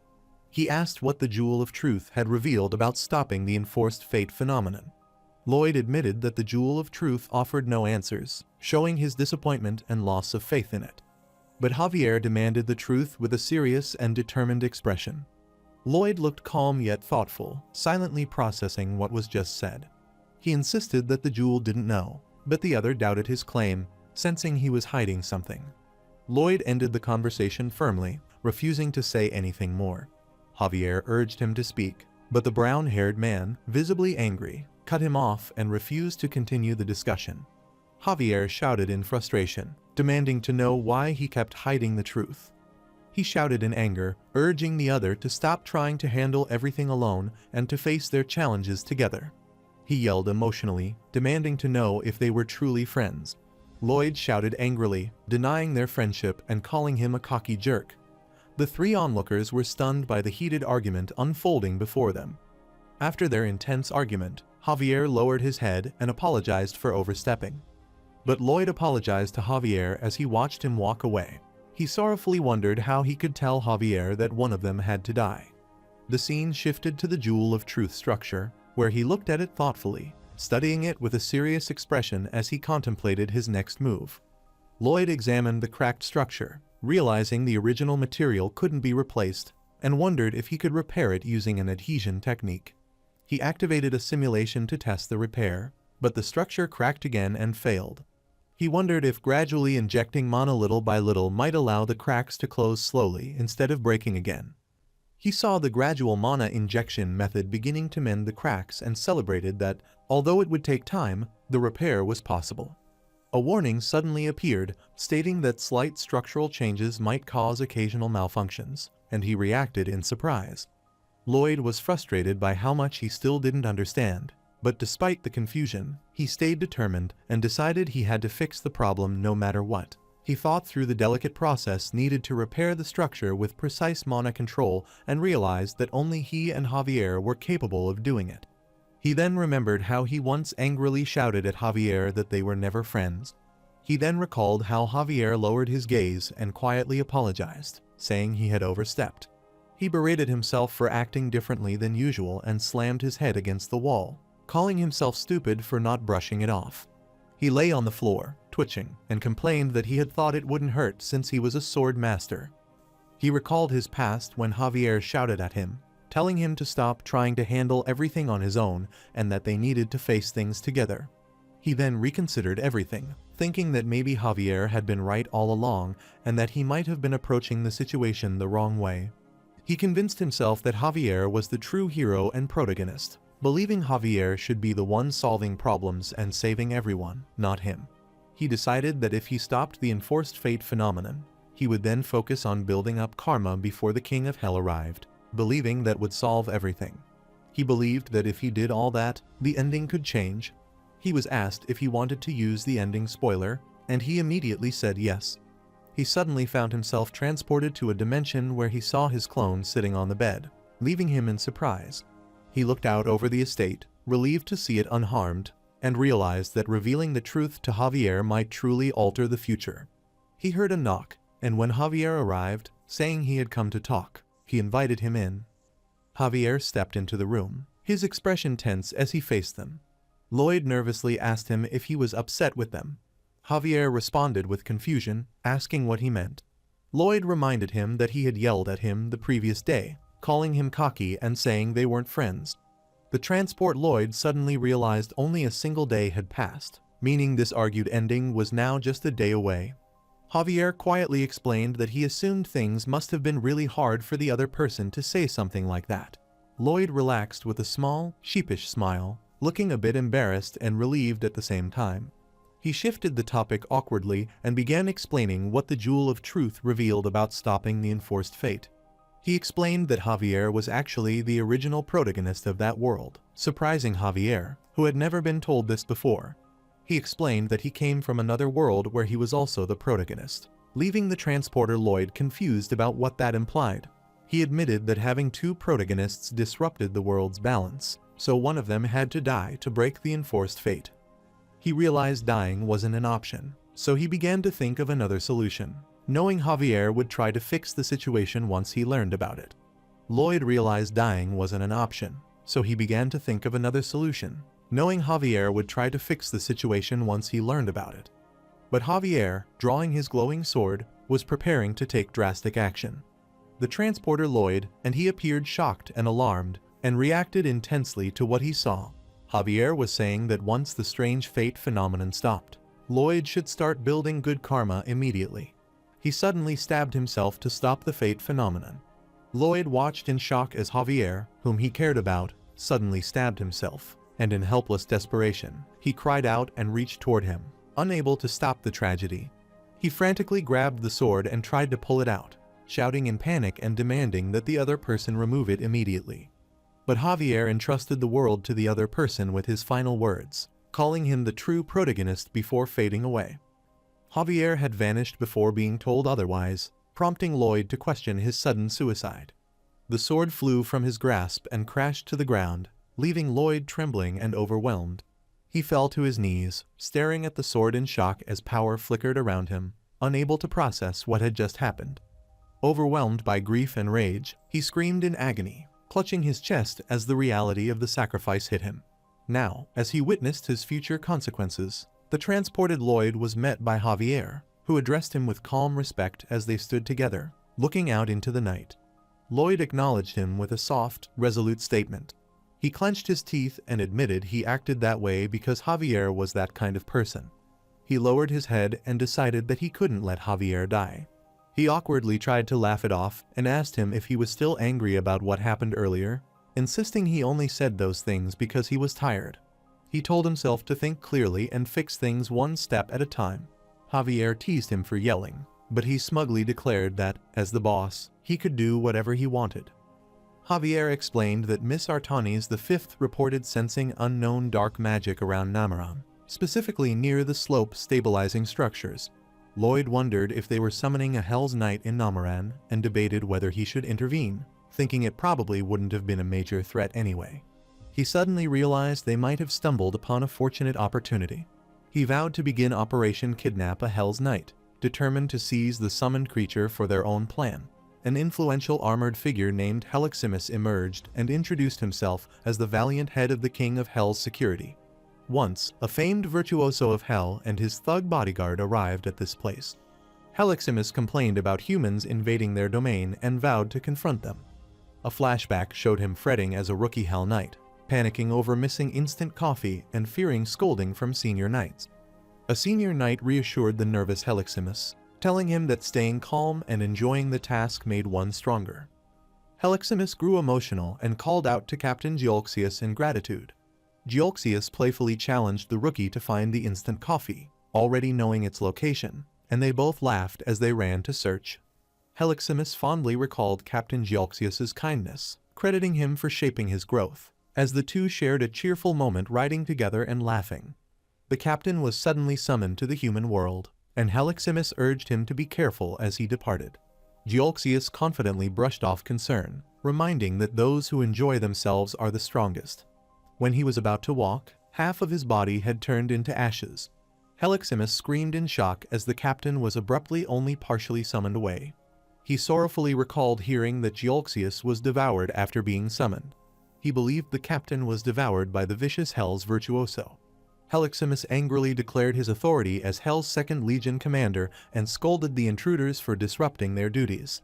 [SPEAKER 1] He asked what the Jewel of Truth had revealed about stopping the enforced fate phenomenon. Lloyd admitted that the Jewel of Truth offered no answers, showing his disappointment and loss of faith in it. But Javier demanded the truth with a serious and determined expression. Lloyd looked calm yet thoughtful, silently processing what was just said. He insisted that the Jewel didn't know, but the other doubted his claim, sensing he was hiding something. Lloyd ended the conversation firmly, refusing to say anything more. Javier urged him to speak, but the brown-haired man, visibly angry, cut him off and refused to continue the discussion. Javier shouted in frustration, demanding to know why he kept hiding the truth. He shouted in anger, urging the other to stop trying to handle everything alone and to face their challenges together. He yelled emotionally, demanding to know if they were truly friends. Lloyd shouted angrily, denying their friendship and calling him a cocky jerk. The three onlookers were stunned by the heated argument unfolding before them. After their intense argument, Javier lowered his head and apologized for overstepping. But Lloyd apologized to Javier as he watched him walk away. He sorrowfully wondered how he could tell Javier that one of them had to die. The scene shifted to the Jewel of Truth structure, where he looked at it thoughtfully, studying it with a serious expression as he contemplated his next move. Lloyd examined the cracked structure, realizing the original material couldn't be replaced, and wondered if he could repair it using an adhesion technique. He activated a simulation to test the repair, but the structure cracked again and failed. He wondered if gradually injecting mana little by little might allow the cracks to close slowly instead of breaking again. He saw the gradual mana injection method beginning to mend the cracks and celebrated that, although it would take time, the repair was possible. A warning suddenly appeared, stating that slight structural changes might cause occasional malfunctions, and he reacted in surprise. Lloyd was frustrated by how much he still didn't understand, but despite the confusion, he stayed determined and decided he had to fix the problem no matter what. He thought through the delicate process needed to repair the structure with precise mana control and realized that only he and Javier were capable of doing it. He then remembered how he once angrily shouted at Javier that they were never friends. He then recalled how Javier lowered his gaze and quietly apologized, saying he had overstepped. He berated himself for acting differently than usual and slammed his head against the wall, calling himself stupid for not brushing it off. He lay on the floor, twitching, and complained that he had thought it wouldn't hurt since he was a sword master. He recalled his past when Javier shouted at him, telling him to stop trying to handle everything on his own and that they needed to face things together. He then reconsidered everything, thinking that maybe Javier had been right all along and that he might have been approaching the situation the wrong way. He convinced himself that Javier was the true hero and protagonist, believing Javier should be the one solving problems and saving everyone, not him. He decided that if he stopped the enforced fate phenomenon, he would then focus on building up karma before the King of Hell arrived, believing that would solve everything. He believed that if he did all that, the ending could change. He was asked if he wanted to use the ending spoiler, and he immediately said yes. He suddenly found himself transported to a dimension where he saw his clone sitting on the bed, leaving him in surprise. He looked out over the estate, relieved to see it unharmed, and realized that revealing the truth to Javier might truly alter the future. He heard a knock, and when Javier arrived, saying he had come to talk, he invited him in. Javier stepped into the room, his expression tense as he faced them. Lloyd nervously asked him if he was upset with them. Javier responded with confusion, asking what he meant. Lloyd reminded him that he had yelled at him the previous day, calling him cocky and saying they weren't friends. The transport Lloyd suddenly realized only a single day had passed, meaning this argued ending was now just a day away. Javier quietly explained that he assumed things must have been really hard for the other person to say something like that. Lloyd relaxed with a small, sheepish smile, looking a bit embarrassed and relieved at the same time. He shifted the topic awkwardly and began explaining what the Jewel of Truth revealed about stopping the enforced fate. He explained that Javier was actually the original protagonist of that world, surprising Javier, who had never been told this before. He explained that he came from another world where he was also the protagonist, leaving the transporter Lloyd confused about what that implied. He admitted that having two protagonists disrupted the world's balance, so one of them had to die to break the enforced fate. He realized dying wasn't an option, so he began to think of another solution, knowing Javier would try to fix the situation once he learned about it. Lloyd realized dying wasn't an option, so he began to think of another solution, knowing Javier would try to fix the situation once he learned about it. But Javier, drawing his glowing sword, was preparing to take drastic action. The transporter Lloyd, and he appeared shocked and alarmed, and reacted intensely to what he saw. Javier was saying that once the strange fate phenomenon stopped, Lloyd should start building good karma immediately. He suddenly stabbed himself to stop the fate phenomenon. Lloyd watched in shock as Javier, whom he cared about, suddenly stabbed himself, and in helpless desperation, he cried out and reached toward him, unable to stop the tragedy. He frantically grabbed the sword and tried to pull it out, shouting in panic and demanding that the other person remove it immediately. But Javier entrusted the world to the other person with his final words, calling him the true protagonist before fading away. Javier had vanished before being told otherwise, prompting Lloyd to question his sudden suicide. The sword flew from his grasp and crashed to the ground, leaving Lloyd trembling and overwhelmed. He fell to his knees, staring at the sword in shock as power flickered around him, unable to process what had just happened. Overwhelmed by grief and rage, he screamed in agony, clutching his chest as the reality of the sacrifice hit him. Now, as he witnessed his future consequences, the transported Lloyd was met by Javier, who addressed him with calm respect as they stood together, looking out into the night. Lloyd acknowledged him with a soft, resolute statement. He clenched his teeth and admitted he acted that way because Javier was that kind of person. He lowered his head and decided that he couldn't let Javier die. He awkwardly tried to laugh it off and asked him if he was still angry about what happened earlier, insisting he only said those things because he was tired. He told himself to think clearly and fix things one step at a time. Javier teased him for yelling, but he smugly declared that, as the boss, he could do whatever he wanted. Javier explained that Miss Artani's the fifth reported sensing unknown dark magic around Namaram, specifically near the slope stabilizing structures. Lloyd wondered if they were summoning a Hell's Knight in Namoran and debated whether he should intervene, thinking it probably wouldn't have been a major threat anyway. He suddenly realized they might have stumbled upon a fortunate opportunity. He vowed to begin Operation Kidnap a Hell's Knight, determined to seize the summoned creature for their own plan. An influential armored figure named Heliximus emerged and introduced himself as the valiant head of the King of Hell's security. Once, a famed virtuoso of Hell and his thug bodyguard arrived at this place. Heliximus complained about humans invading their domain and vowed to confront them. A flashback showed him fretting as a rookie Hell Knight, panicking over missing instant coffee and fearing scolding from senior knights. A senior knight reassured the nervous Heliximus, telling him that staying calm and enjoying the task made one stronger. Heliximus grew emotional and called out to Captain Geolxius in gratitude. Geolxius playfully challenged the rookie to find the instant coffee, already knowing its location, and they both laughed as they ran to search. Heliximus fondly recalled Captain Geolxius's kindness, crediting him for shaping his growth, as the two shared a cheerful moment riding together and laughing. The captain was suddenly summoned to the human world, and Heliximus urged him to be careful as he departed. Geolxius confidently brushed off concern, reminding that those who enjoy themselves are the strongest. When he was about to walk, half of his body had turned into ashes. Heliximus screamed in shock as the captain was abruptly only partially summoned away. He sorrowfully recalled hearing that Geolxius was devoured after being summoned. He believed the captain was devoured by the vicious Hell's virtuoso. Heliximus angrily declared his authority as Hell's 2nd Legion commander and scolded the intruders for disrupting their duties.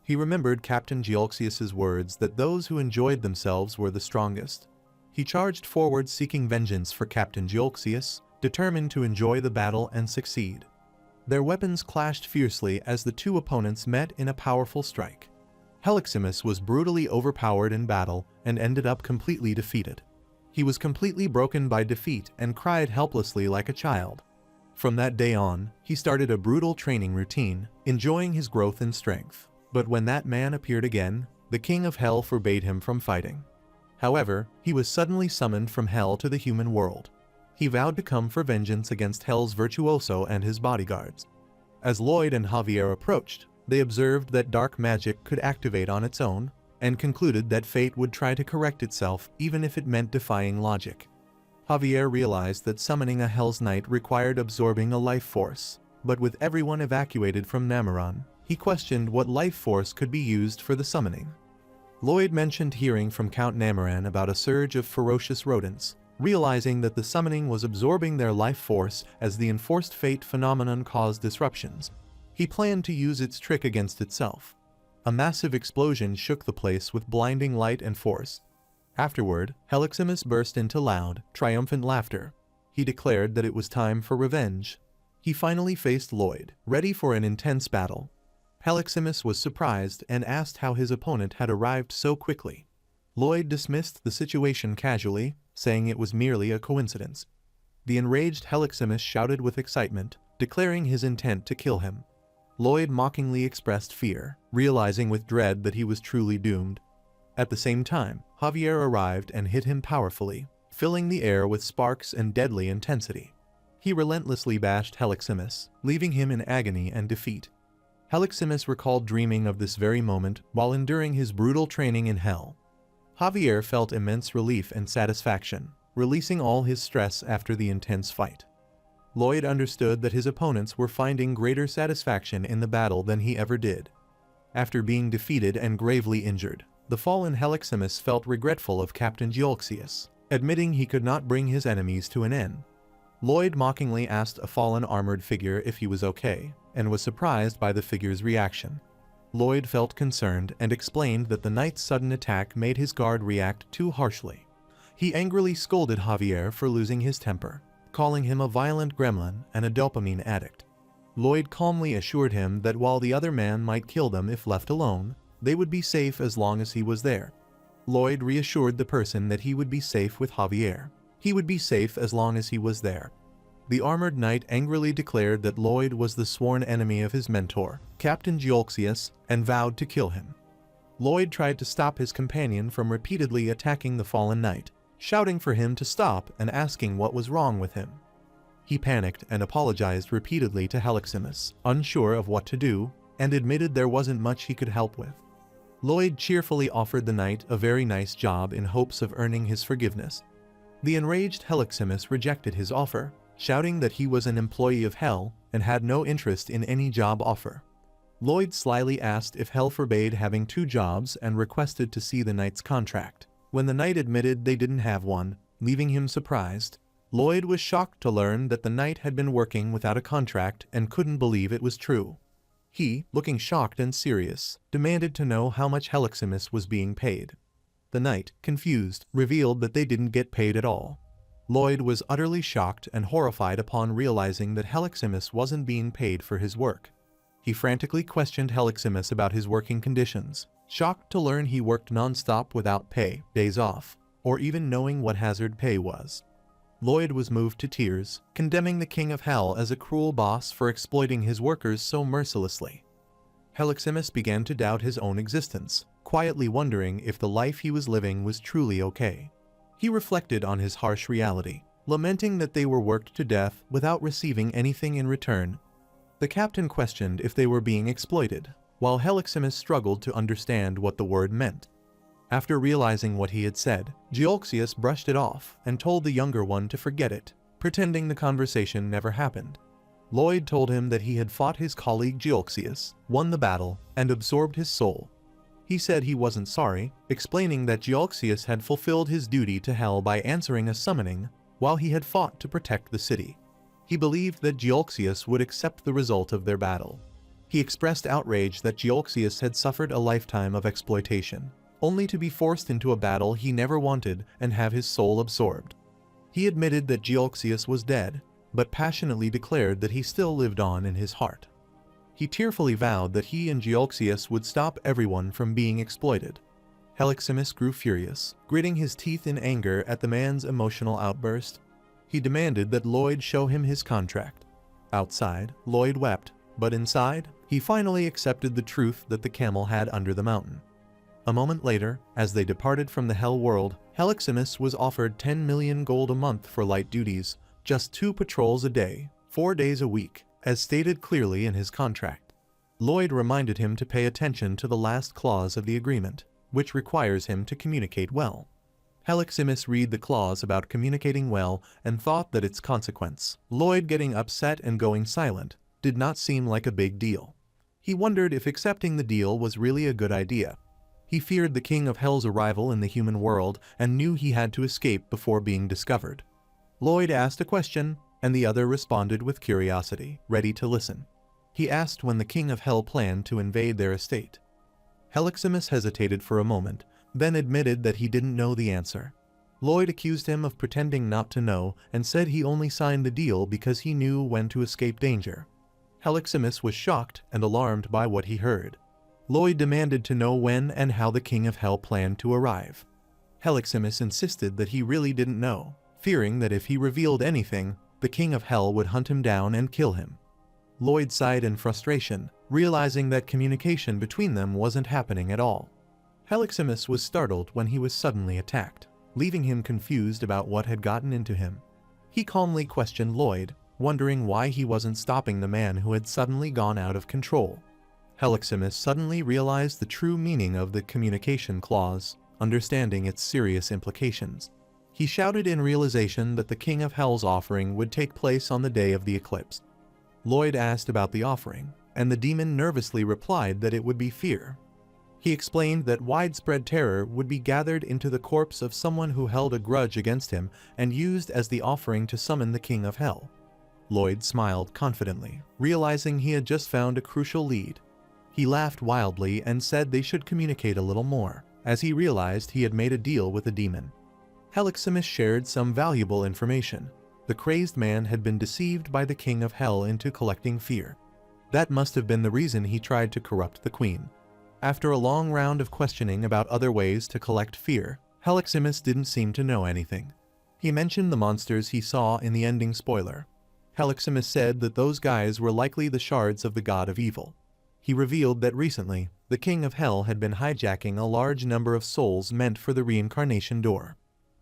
[SPEAKER 1] He remembered Captain Geolxius's words that those who enjoyed themselves were the strongest. He charged forward seeking vengeance for Captain Geolxius, determined to enjoy the battle and succeed. Their weapons clashed fiercely as the two opponents met in a powerful strike. Heliximus was brutally overpowered in battle and ended up completely defeated. He was completely broken by defeat and cried helplessly like a child. From that day on, he started a brutal training routine, enjoying his growth in strength. But when that man appeared again, the King of Hell forbade him from fighting. However, he was suddenly summoned from Hell to the human world. He vowed to come for vengeance against Hell's virtuoso and his bodyguards. As Lloyd and Javier approached, they observed that dark magic could activate on its own, and concluded that fate would try to correct itself even if it meant defying logic. Javier realized that summoning a Hell's Knight required absorbing a life force, but with everyone evacuated from Namoran, he questioned what life force could be used for the summoning. Lloyd mentioned hearing from Count Namoran about a surge of ferocious rodents, realizing that the summoning was absorbing their life force as the enforced fate phenomenon caused disruptions. He planned to use its trick against itself. A massive explosion shook the place with blinding light and force. Afterward, Heliximus burst into loud, triumphant laughter. He declared that it was time for revenge. He finally faced Lloyd, ready for an intense battle. Heliximus was surprised and asked how his opponent had arrived so quickly. Lloyd dismissed the situation casually, saying it was merely a coincidence. The enraged Heliximus shouted with excitement, declaring his intent to kill him. Lloyd mockingly expressed fear, realizing with dread that he was truly doomed. At the same time, Javier arrived and hit him powerfully, filling the air with sparks and deadly intensity. He relentlessly bashed Heliximus, leaving him in agony and defeat. Heliximus recalled dreaming of this very moment while enduring his brutal training in Hell. Javier felt immense relief and satisfaction, releasing all his stress after the intense fight. Lloyd understood that his opponents were finding greater satisfaction in the battle than he ever did. After being defeated and gravely injured, the fallen Heliximus felt regretful of Captain Geolxius, admitting he could not bring his enemies to an end. Lloyd mockingly asked a fallen armored figure if he was okay, and was surprised by the figure's reaction. Lloyd felt concerned and explained that the knight's sudden attack made his guard react too harshly. He angrily scolded Javier for losing his temper, calling him a violent gremlin and a dopamine addict. Lloyd calmly assured him that while the other man might kill them if left alone, they would be safe as long as he was there. Lloyd reassured the person that he would be safe with Javier. He would be safe as long as he was there. The armored knight angrily declared that Lloyd was the sworn enemy of his mentor, Captain Geolxius, and vowed to kill him. Lloyd tried to stop his companion from repeatedly attacking the fallen knight, shouting for him to stop and asking what was wrong with him. He panicked and apologized repeatedly to Heliximus, unsure of what to do, and admitted there wasn't much he could help with. Lloyd cheerfully offered the knight a very nice job in hopes of earning his forgiveness. The enraged Heliximus rejected his offer, shouting that he was an employee of Hell and had no interest in any job offer. Lloyd slyly asked if Hell forbade having 2 jobs and requested to see the knight's contract. When the knight admitted they didn't have one, leaving him surprised, Lloyd was shocked to learn that the knight had been working without a contract and couldn't believe it was true. He, looking shocked and serious, demanded to know how much Heliximus was being paid. The knight, confused, revealed that they didn't get paid at all. Lloyd was utterly shocked and horrified upon realizing that Heliximus wasn't being paid for his work. He frantically questioned Heliximus about his working conditions, shocked to learn he worked non-stop without pay, days off, or even knowing what hazard pay was. Lloyd was moved to tears, condemning the King of Hell as a cruel boss for exploiting his workers so mercilessly. Heliximus began to doubt his own existence, quietly wondering if the life he was living was truly okay. He reflected on his harsh reality, lamenting that they were worked to death without receiving anything in return. The captain questioned if they were being exploited, while Heliximus struggled to understand what the word meant. After realizing what he had said, Geolxius brushed it off and told the younger one to forget it, pretending the conversation never happened. Lloyd told him that he had fought his colleague Geolxius, won the battle, and absorbed his soul. He said he wasn't sorry, explaining that Geolxius had fulfilled his duty to Hell by answering a summoning while he had fought to protect the city. He believed that Geolxius would accept the result of their battle. He expressed outrage that Geolxius had suffered a lifetime of exploitation, only to be forced into a battle he never wanted and have his soul absorbed. He admitted that Geolxius was dead, but passionately declared that he still lived on in his heart. He tearfully vowed that he and Geolxius would stop everyone from being exploited. Heliximus grew furious, gritting his teeth in anger at the man's emotional outburst. He demanded that Lloyd show him his contract. Outside, Lloyd wept, but inside, he finally accepted the truth that the camel had under the mountain. A moment later, as they departed from the Hell world, Heliximus was offered 10 million gold a month for light duties, just 2 patrols a day, 4 days a week, as stated clearly in his contract. Lloyd reminded him to pay attention to the last clause of the agreement, which requires him to communicate well. Heliximus read the clause about communicating well and thought that its consequence, Lloyd getting upset and going silent, did not seem like a big deal. He wondered if accepting the deal was really a good idea. He feared the King of Hell's arrival in the human world and knew he had to escape before being discovered. Lloyd asked a question, and the other responded with curiosity, ready to listen. He asked when the King of Hell planned to invade their estate. Heliximus hesitated for a moment, then admitted that he didn't know the answer. Lloyd accused him of pretending not to know and said he only signed the deal because he knew when to escape danger. Heliximus was shocked and alarmed by what he heard. Lloyd demanded to know when and how the King of Hell planned to arrive. Heliximus insisted that he really didn't know, fearing that if he revealed anything, the King of Hell would hunt him down and kill him. Lloyd sighed in frustration, realizing that communication between them wasn't happening at all. Heliximus was startled when he was suddenly attacked, leaving him confused about what had gotten into him. He calmly questioned Lloyd, wondering why he wasn't stopping the man who had suddenly gone out of control. Heliximus suddenly realized the true meaning of the communication clause, understanding its serious implications. He shouted in realization that the King of Hell's offering would take place on the day of the eclipse. Lloyd asked about the offering, and the demon nervously replied that it would be fear. He explained that widespread terror would be gathered into the corpse of someone who held a grudge against him and used as the offering to summon the King of Hell. Lloyd smiled confidently, realizing he had just found a crucial lead. He laughed wildly and said they should communicate a little more, as he realized he had made a deal with the demon. Heliximus shared some valuable information. The crazed man had been deceived by the King of Hell into collecting fear. That must have been the reason he tried to corrupt the queen. After a long round of questioning about other ways to collect fear, Heliximus didn't seem to know anything. He mentioned the monsters he saw in the ending spoiler. Heliximus said that those guys were likely the shards of the god of evil. He revealed that recently, the King of Hell had been hijacking a large number of souls meant for the reincarnation door.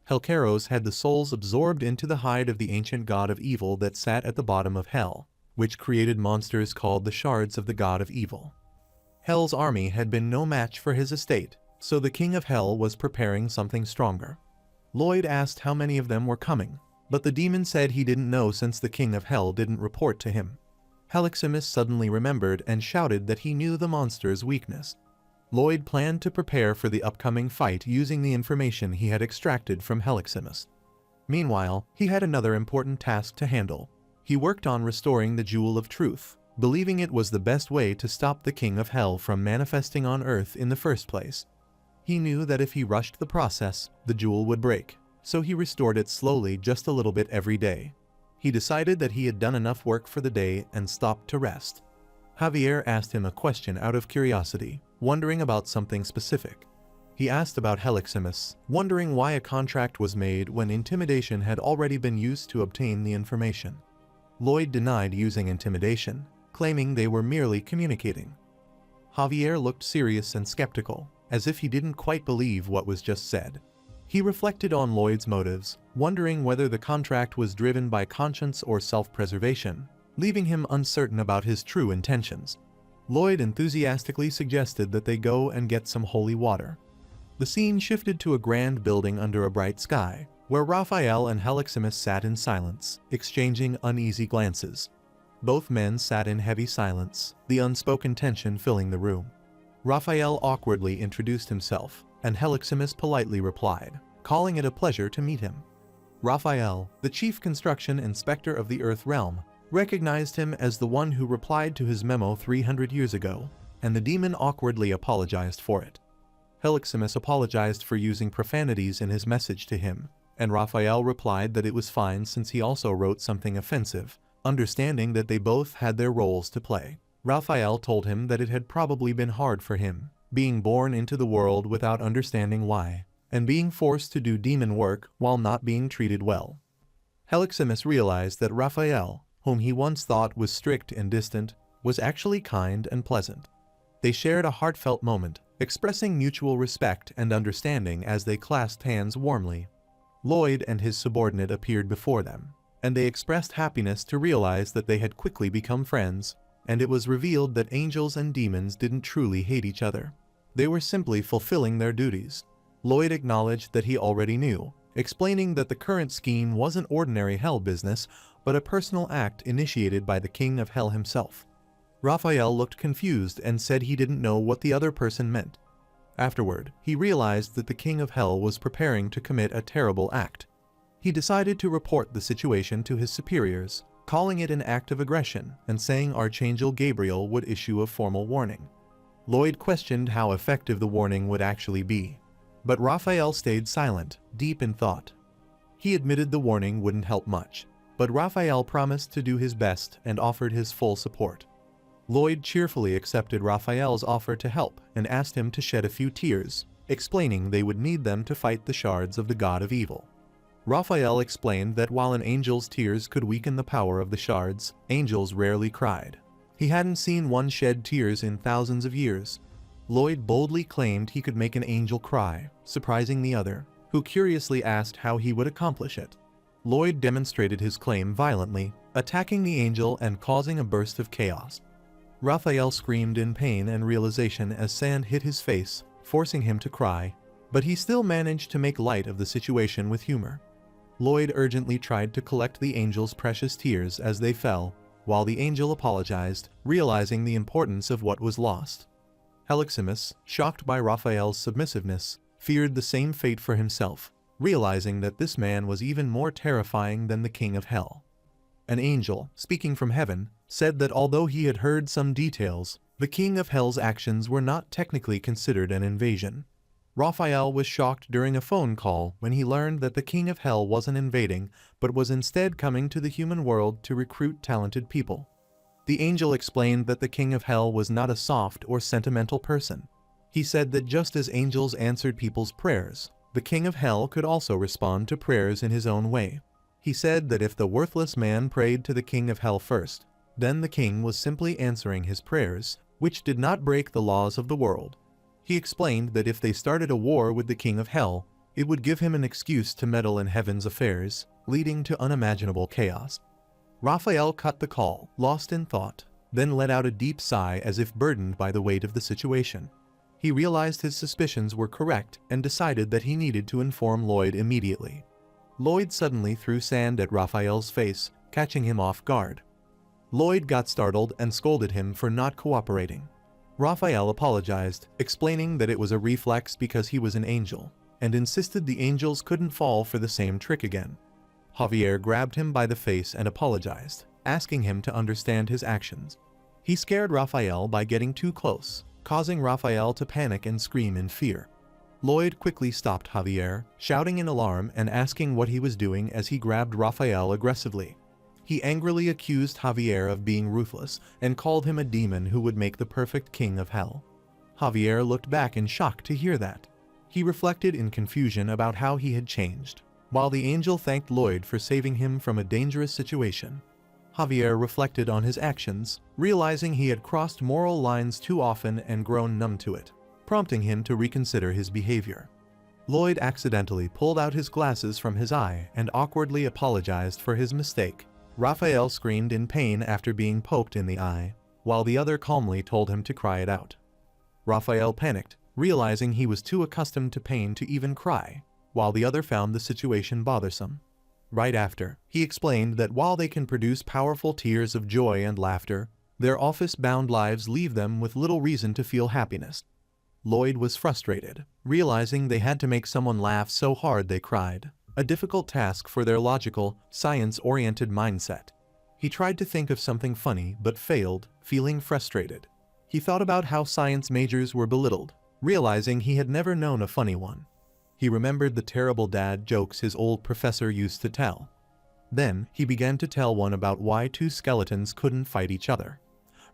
[SPEAKER 1] Helcaros had the souls absorbed into the hide of the ancient god of evil that sat at the bottom of Hell, which created monsters called the Shards of the God of Evil. Hell's army had been no match for his estate, so the King of Hell was preparing something stronger. Lloyd asked how many of them were coming, but the demon said he didn't know since the King of Hell didn't report to him. Heliximus suddenly remembered and shouted that he knew the monster's weakness. Lloyd planned to prepare for the upcoming fight using the information he had extracted from Heliximus. Meanwhile, he had another important task to handle. He worked on restoring the Jewel of Truth, believing it was the best way to stop the King of Hell from manifesting on Earth in the first place. He knew that if he rushed the process, the jewel would break, so he restored it slowly just a little bit every day. He decided that he had done enough work for the day and stopped to rest. Javier asked him a question out of curiosity, wondering about something specific. He asked about Heliximus, wondering why a contract was made when intimidation had already been used to obtain the information. Lloyd denied using intimidation, claiming they were merely communicating. Javier looked serious and skeptical, as if he didn't quite believe what was just said. He reflected on Lloyd's motives, wondering whether the contract was driven by conscience or self-preservation, leaving him uncertain about his true intentions. Lloyd enthusiastically suggested that they go and get some holy water. The scene shifted to a grand building under a bright sky, where Raphael and Heliximus sat in silence, exchanging uneasy glances. Both men sat in heavy silence, the unspoken tension filling the room. Raphael awkwardly introduced himself, and Heliximus politely replied, calling it a pleasure to meet him. Raphael, the chief construction inspector of the Earth realm, recognized him as the one who replied to his memo 300 years ago, and the demon awkwardly apologized for it. Heliximus apologized for using profanities in his message to him, and Raphael replied that it was fine since he also wrote something offensive, understanding that they both had their roles to play. Raphael told him that it had probably been hard for him, being born into the world without understanding why, and being forced to do demon work while not being treated well. Heliximus realized that Raphael, whom he once thought was strict and distant, was actually kind and pleasant. They shared a heartfelt moment, expressing mutual respect and understanding as they clasped hands warmly. Lloyd and his subordinate appeared before them, and they expressed happiness to realize that they had quickly become friends, and it was revealed that angels and demons didn't truly hate each other. They were simply fulfilling their duties. Lloyd acknowledged that he already knew, explaining that the current scheme wasn't ordinary hell business, but a personal act initiated by the King of Hell himself. Raphael looked confused and said he didn't know what the other person meant. Afterward, he realized that the King of Hell was preparing to commit a terrible act. He decided to report the situation to his superiors, calling it an act of aggression and saying Archangel Gabriel would issue a formal warning. Lloyd questioned how effective the warning would actually be, but Raphael stayed silent, deep in thought. He admitted the warning wouldn't help much, but Raphael promised to do his best and offered his full support. Lloyd cheerfully accepted Raphael's offer to help and asked him to shed a few tears, explaining they would need them to fight the shards of the God of Evil. Raphael explained that while an angel's tears could weaken the power of the shards, angels rarely cried. He hadn't seen one shed tears in thousands of years. Lloyd boldly claimed he could make an angel cry, surprising the other, who curiously asked how he would accomplish it. Lloyd demonstrated his claim violently, attacking the angel and causing a burst of chaos. Raphael screamed in pain and realization as sand hit his face, forcing him to cry, but he still managed to make light of the situation with humor. Lloyd urgently tried to collect the angel's precious tears as they fell, while the angel apologized, realizing the importance of what was lost. Heliximus, shocked by Raphael's submissiveness, feared the same fate for himself, realizing that this man was even more terrifying than the King of Hell. An angel, speaking from heaven, said that although he had heard some details, the King of Hell's actions were not technically considered an invasion. Raphael was shocked during a phone call when he learned that the King of Hell wasn't invading, but was instead coming to the human world to recruit talented people. The angel explained that the King of Hell was not a soft or sentimental person. He said that just as angels answered people's prayers, the King of Hell could also respond to prayers in his own way. He said that if the worthless man prayed to the King of Hell first, then the king was simply answering his prayers, which did not break the laws of the world. He explained that if they started a war with the King of Hell, It would give him an excuse to meddle in heaven's affairs, leading to unimaginable chaos. Raphael cut the call, lost in thought, then let out a deep sigh as if burdened by the weight of the situation. He realized his suspicions were correct and decided that he needed to inform Lloyd immediately. Lloyd suddenly threw sand at Raphael's face, catching him off guard. Lloyd got startled and scolded him for not cooperating. Raphael apologized, explaining that it was a reflex because he was an angel, and insisted the angels couldn't fall for the same trick again. Javier grabbed him by the face and apologized, asking him to understand his actions. He scared Raphael by getting too close, causing Raphael to panic and scream in fear. Lloyd quickly stopped Javier, shouting in alarm and asking what he was doing as he grabbed Raphael aggressively. He angrily accused Javier of being ruthless and called him a demon who would make the perfect king of hell. Javier looked back in shock to hear that. He reflected in confusion about how he had changed, while the angel thanked Lloyd for saving him from a dangerous situation. Javier reflected on his actions, realizing he had crossed moral lines too often and grown numb to it, prompting him to reconsider his behavior. Lloyd accidentally pulled out his glasses from his eye and awkwardly apologized for his mistake. Raphael screamed in pain after being poked in the eye, while the other calmly told him to cry it out. Raphael panicked, realizing he was too accustomed to pain to even cry, while the other found the situation bothersome. Right after, he explained that while they can produce powerful tears of joy and laughter, their office-bound lives leave them with little reason to feel happiness. Lloyd was frustrated, realizing they had to make someone laugh so hard they cried, a difficult task for their logical, science-oriented mindset. He tried to think of something funny but failed, feeling frustrated. He thought about how science majors were belittled, realizing he had never known a funny one. He remembered the terrible dad jokes his old professor used to tell. Then, he began to tell one about why two skeletons couldn't fight each other.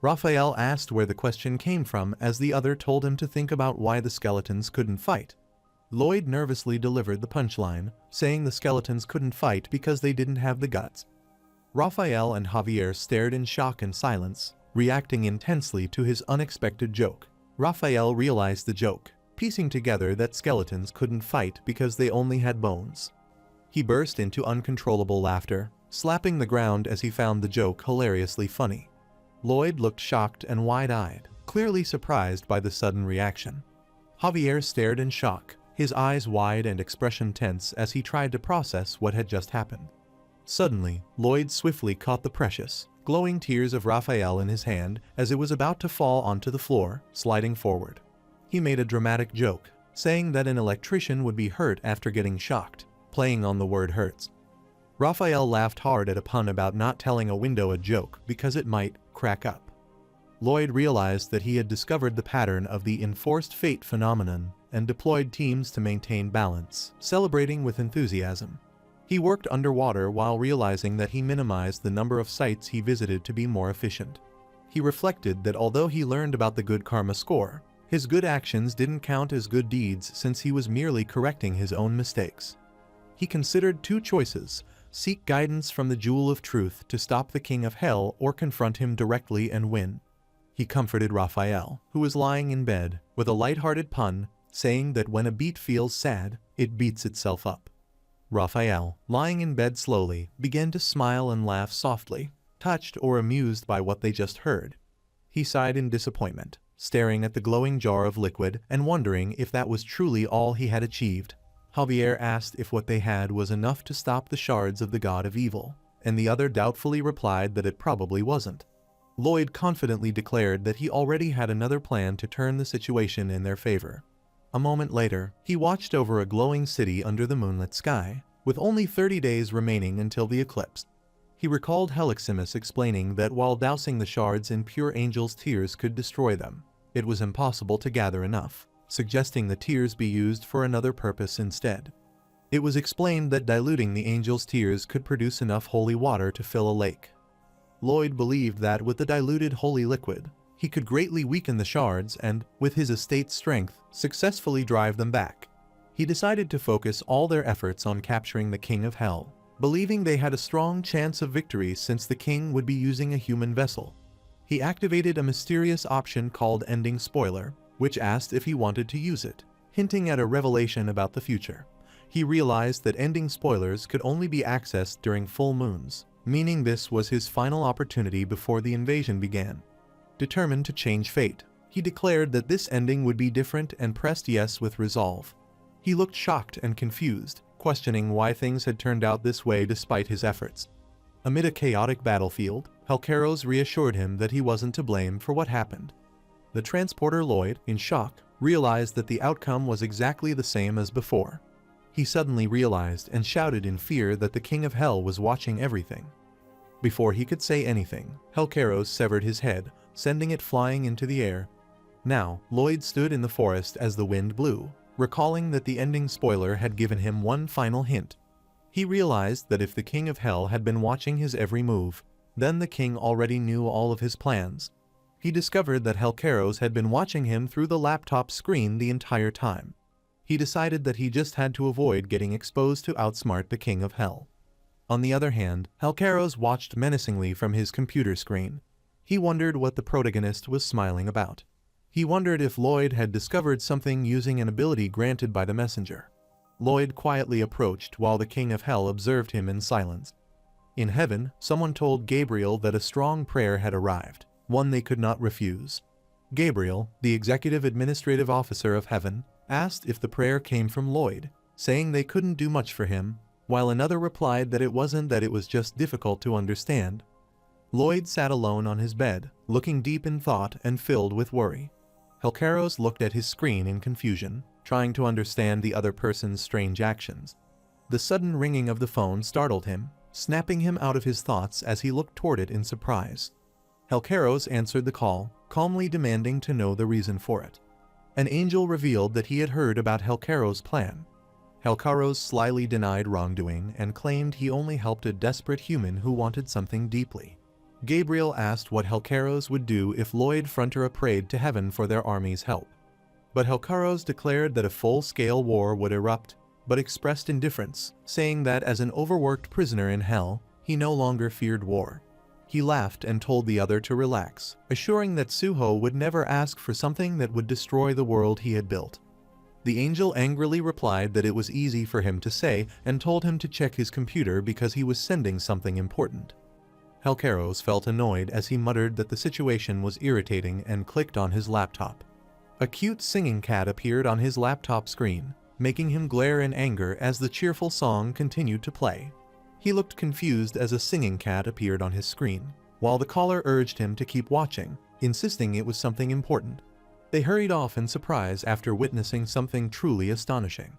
[SPEAKER 1] Raphael asked where the question came from as the other told him to think about why the skeletons couldn't fight. Lloyd nervously delivered the punchline, saying the skeletons couldn't fight because they didn't have the guts. Raphael and Javier stared in shock and silence, reacting intensely to his unexpected joke. Raphael realized the joke, piecing together that skeletons couldn't fight because they only had bones. He burst into uncontrollable laughter, slapping the ground as he found the joke hilariously funny. Lloyd looked shocked and wide-eyed, clearly surprised by the sudden reaction. Javier stared in shock, his eyes wide and expression tense as he tried to process what had just happened. Suddenly, Lloyd swiftly caught the precious, glowing tears of Raphael in his hand as it was about to fall onto the floor, sliding forward. He made a dramatic joke, saying that an electrician would be hurt after getting shocked, playing on the word hurts. Raphael laughed hard at a pun about not telling a window a joke because it might crack up. Lloyd realized that he had discovered the pattern of the enforced fate phenomenon and deployed teams to maintain balance, celebrating with enthusiasm. He worked underwater while realizing that he minimized the number of sites he visited to be more efficient. He reflected that although he learned about the good karma score, his good actions didn't count as good deeds since he was merely correcting his own mistakes. He considered two choices: seek guidance from the Jewel of Truth to stop the King of Hell or confront him directly and win. He comforted Raphael, who was lying in bed, with a light-hearted pun, saying that when a beat feels sad, it beats itself up. Raphael, lying in bed slowly, began to smile and laugh softly, touched or amused by what they just heard. He sighed in disappointment, staring at the glowing jar of liquid and wondering if that was truly all he had achieved. Javier asked if what they had was enough to stop the shards of the god of evil, and the other doubtfully replied that it probably wasn't. Lloyd confidently declared that he already had another plan to turn the situation in their favor. A moment later, he watched over a glowing city under the moonlit sky, with only 30 days remaining until the eclipse. He recalled Heliximus explaining that while dousing the shards in pure angel's tears could destroy them, it was impossible to gather enough, suggesting the tears be used for another purpose instead. It was explained that diluting the angel's tears could produce enough holy water to fill a lake. Lloyd believed that with the diluted holy liquid, he could greatly weaken the shards and, with his estate's strength, successfully drive them back. He decided to focus all their efforts on capturing the King of Hell, believing they had a strong chance of victory since the king would be using a human vessel. He activated a mysterious option called Ending Spoiler, which asked if he wanted to use it, hinting at a revelation about the future. He realized that ending spoilers could only be accessed during full moons, meaning this was his final opportunity before the invasion began. Determined to change fate, he declared that this ending would be different and pressed yes with resolve. He looked shocked and confused, questioning why things had turned out this way despite his efforts. Amid a chaotic battlefield, Helcaros reassured him that he wasn't to blame for what happened. The transporter Lloyd, in shock, realized that the outcome was exactly the same as before. He suddenly realized and shouted in fear that the King of Hell was watching everything. Before he could say anything, Helcaros severed his head, sending it flying into the air. Now, Lloyd stood in the forest as the wind blew, recalling that the ending spoiler had given him one final hint. He realized that if the King of Hell had been watching his every move, then the king already knew all of his plans. He discovered that Helcaros had been watching him through the laptop screen the entire time. He decided that he just had to avoid getting exposed to outsmart the King of Hell. On the other hand, Helcaros watched menacingly from his computer screen. He wondered what the protagonist was smiling about. He wondered if Lloyd had discovered something using an ability granted by the messenger. Lloyd quietly approached while the King of Hell observed him in silence. In heaven, someone told Gabriel that a strong prayer had arrived, one they could not refuse. Gabriel, the executive administrative officer of heaven, asked if the prayer came from Lloyd, saying they couldn't do much for him, while another replied that it wasn't, that it was just difficult to understand. Lloyd sat alone on his bed, looking deep in thought and filled with worry. Helcaros looked at his screen in confusion, trying to understand the other person's strange actions. The sudden ringing of the phone startled him, snapping him out of his thoughts as he looked toward it in surprise. Helcaros answered the call, calmly demanding to know the reason for it. An angel revealed that he had heard about Helcaros' plan. Helcaros slyly denied wrongdoing and claimed he only helped a desperate human who wanted something deeply. Gabriel asked what Helcaros would do if Lloyd Frontera prayed to heaven for their army's help. But Helcaros declared that a full-scale war would erupt, but expressed indifference, saying that as an overworked prisoner in hell, he no longer feared war. He laughed and told the other to relax, assuring that Suho would never ask for something that would destroy the world he had built. The angel angrily replied that it was easy for him to say and told him to check his computer because he was sending something important. Helcaros felt annoyed as he muttered that the situation was irritating and clicked on his laptop. A cute singing cat appeared on his laptop screen, making him glare in anger as the cheerful song continued to play. He looked confused as a singing cat appeared on his screen, while the caller urged him to keep watching, insisting it was something important. They hurried off in surprise after witnessing something truly astonishing.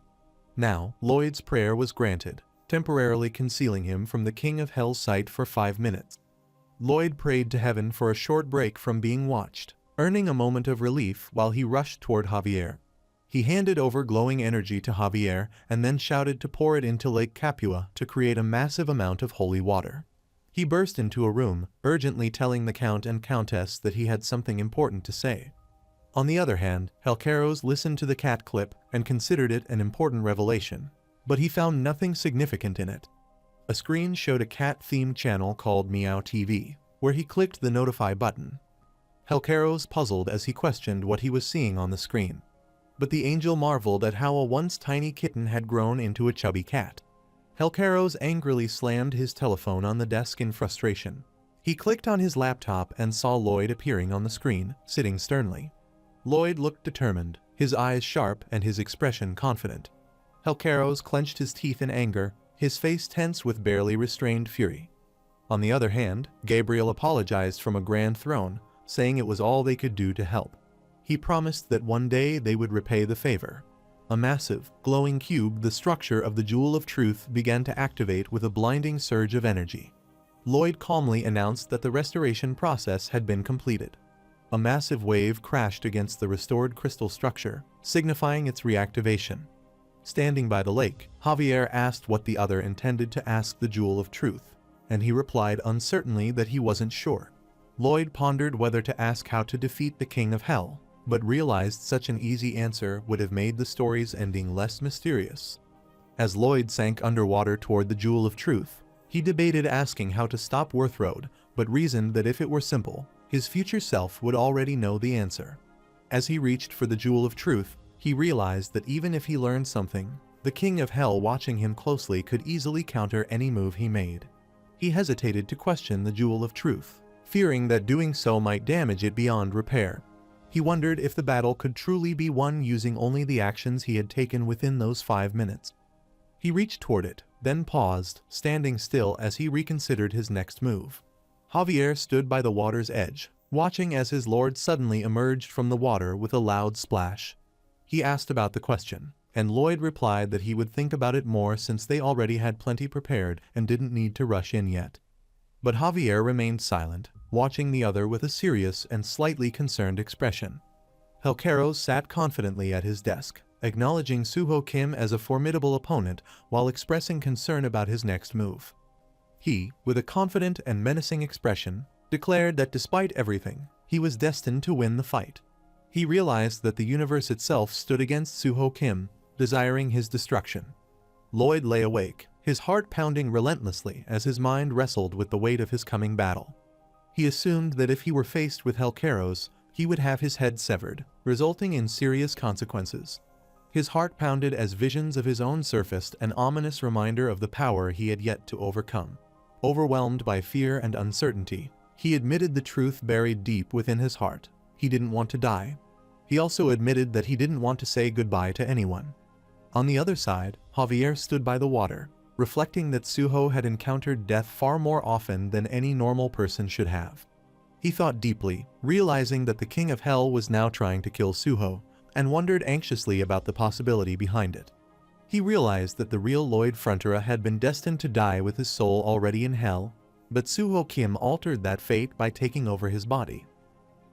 [SPEAKER 1] Now, Lloyd's prayer was granted, temporarily concealing him from the King of Hell's sight for 5 minutes. Lloyd prayed to heaven for a short break from being watched, earning a moment of relief while he rushed toward Javier. He handed over glowing energy to Javier and then shouted to pour it into Lake Capua to create a massive amount of holy water. He burst into a room, urgently telling the Count and Countess that he had something important to say. On the other hand, Helcaros listened to the cat clip and considered it an important revelation, but he found nothing significant in it. A screen showed a cat-themed channel called Meow TV, where he clicked the notify button. Helcaros puzzled as he questioned what he was seeing on the screen. But the angel marveled at how a once tiny kitten had grown into a chubby cat. Helcaros angrily slammed his telephone on the desk in frustration. He clicked on his laptop and saw Lloyd appearing on the screen, sitting sternly. Lloyd looked determined, his eyes sharp and his expression confident. Helcaros clenched his teeth in anger, his face tense with barely restrained fury. On the other hand, Gabriel apologized from a grand throne, saying it was all they could do to help. He promised that one day they would repay the favor. A massive, glowing cube, the structure of the Jewel of Truth, began to activate with a blinding surge of energy. Lloyd calmly announced that the restoration process had been completed. A massive wave crashed against the restored crystal structure, signifying its reactivation. Standing by the lake, Javier asked what the other intended to ask the Jewel of Truth, and he replied uncertainly that he wasn't sure. Lloyd pondered whether to ask how to defeat the King of Hell, but realized such an easy answer would have made the story's ending less mysterious. As Lloyd sank underwater toward the Jewel of Truth, he debated asking how to stop Worthroad, but reasoned that if it were simple, his future self would already know the answer. As he reached for the Jewel of Truth, he realized that even if he learned something, The King of Hell, watching him closely, could easily counter any move he made. He hesitated to question the Jewel of Truth, fearing that doing so might damage it beyond repair. He wondered if the battle could truly be won using only the actions he had taken within those 5 minutes. He reached toward it, then paused, standing still as he reconsidered his next move. Javier stood by the water's edge, watching as his lord suddenly emerged from the water with a loud splash. He asked about the question, and Lloyd replied that he would think about it more since they already had plenty prepared and didn't need to rush in yet. But Javier remained silent, watching the other with a serious and slightly concerned expression. Helqueros sat confidently at his desk, acknowledging Suho Kim as a formidable opponent while expressing concern about his next move. He, with a confident and menacing expression, declared that despite everything, he was destined to win the fight. He realized that the universe itself stood against Suho Kim, desiring his destruction. Lloyd lay awake, his heart pounding relentlessly as his mind wrestled with the weight of his coming battle. He assumed that if he were faced with Helqueros, he would have his head severed, resulting in serious consequences. His heart pounded as visions of his own surfaced, an ominous reminder of the power he had yet to overcome. Overwhelmed by fear and uncertainty, he admitted the truth buried deep within his heart. He didn't want to die. He also admitted that he didn't want to say goodbye to anyone. On the other side, Javier stood by the water, reflecting that Suho had encountered death far more often than any normal person should have. He thought deeply, realizing that the King of Hell was now trying to kill Suho, and wondered anxiously about the possibility behind it. He realized that the real Lloyd Frontera had been destined to die with his soul already in hell, but Suho Kim altered that fate by taking over his body.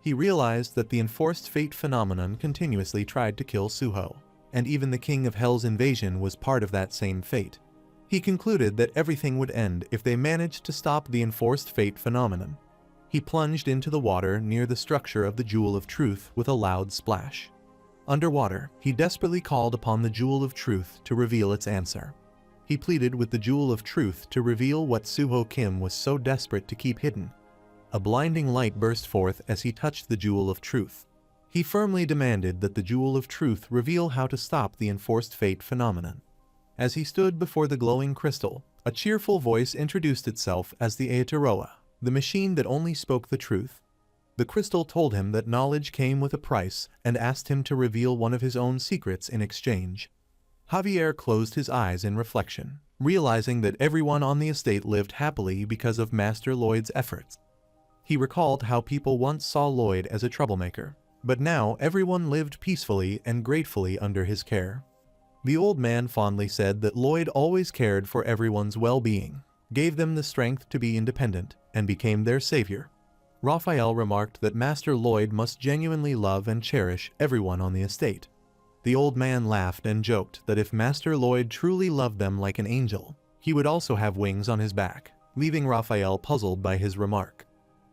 [SPEAKER 1] He realized that the enforced fate phenomenon continuously tried to kill Suho, and even the King of Hell's invasion was part of that same fate. He concluded that everything would end if they managed to stop the enforced fate phenomenon. He plunged into the water near the structure of the Jewel of Truth with a loud splash. Underwater, he desperately called upon the Jewel of Truth to reveal its answer. He pleaded with the Jewel of Truth to reveal what Suho Kim was so desperate to keep hidden. A blinding light burst forth as he touched the Jewel of Truth. He firmly demanded that the Jewel of Truth reveal how to stop the enforced fate phenomenon. As he stood before the glowing crystal, a cheerful voice introduced itself as the Aotearoa, the machine that only spoke the truth. The crystal told him that knowledge came with a price and asked him to reveal one of his own secrets in exchange. Javier closed his eyes in reflection, realizing that everyone on the estate lived happily because of Master Lloyd's efforts. He recalled how people once saw Lloyd as a troublemaker, but now everyone lived peacefully and gratefully under his care. The old man fondly said that Lloyd always cared for everyone's well-being, gave them the strength to be independent, and became their savior. Raphael remarked that Master Lloyd must genuinely love and cherish everyone on the estate. The old man laughed and joked that if Master Lloyd truly loved them like an angel, he would also have wings on his back, leaving Raphael puzzled by his remark.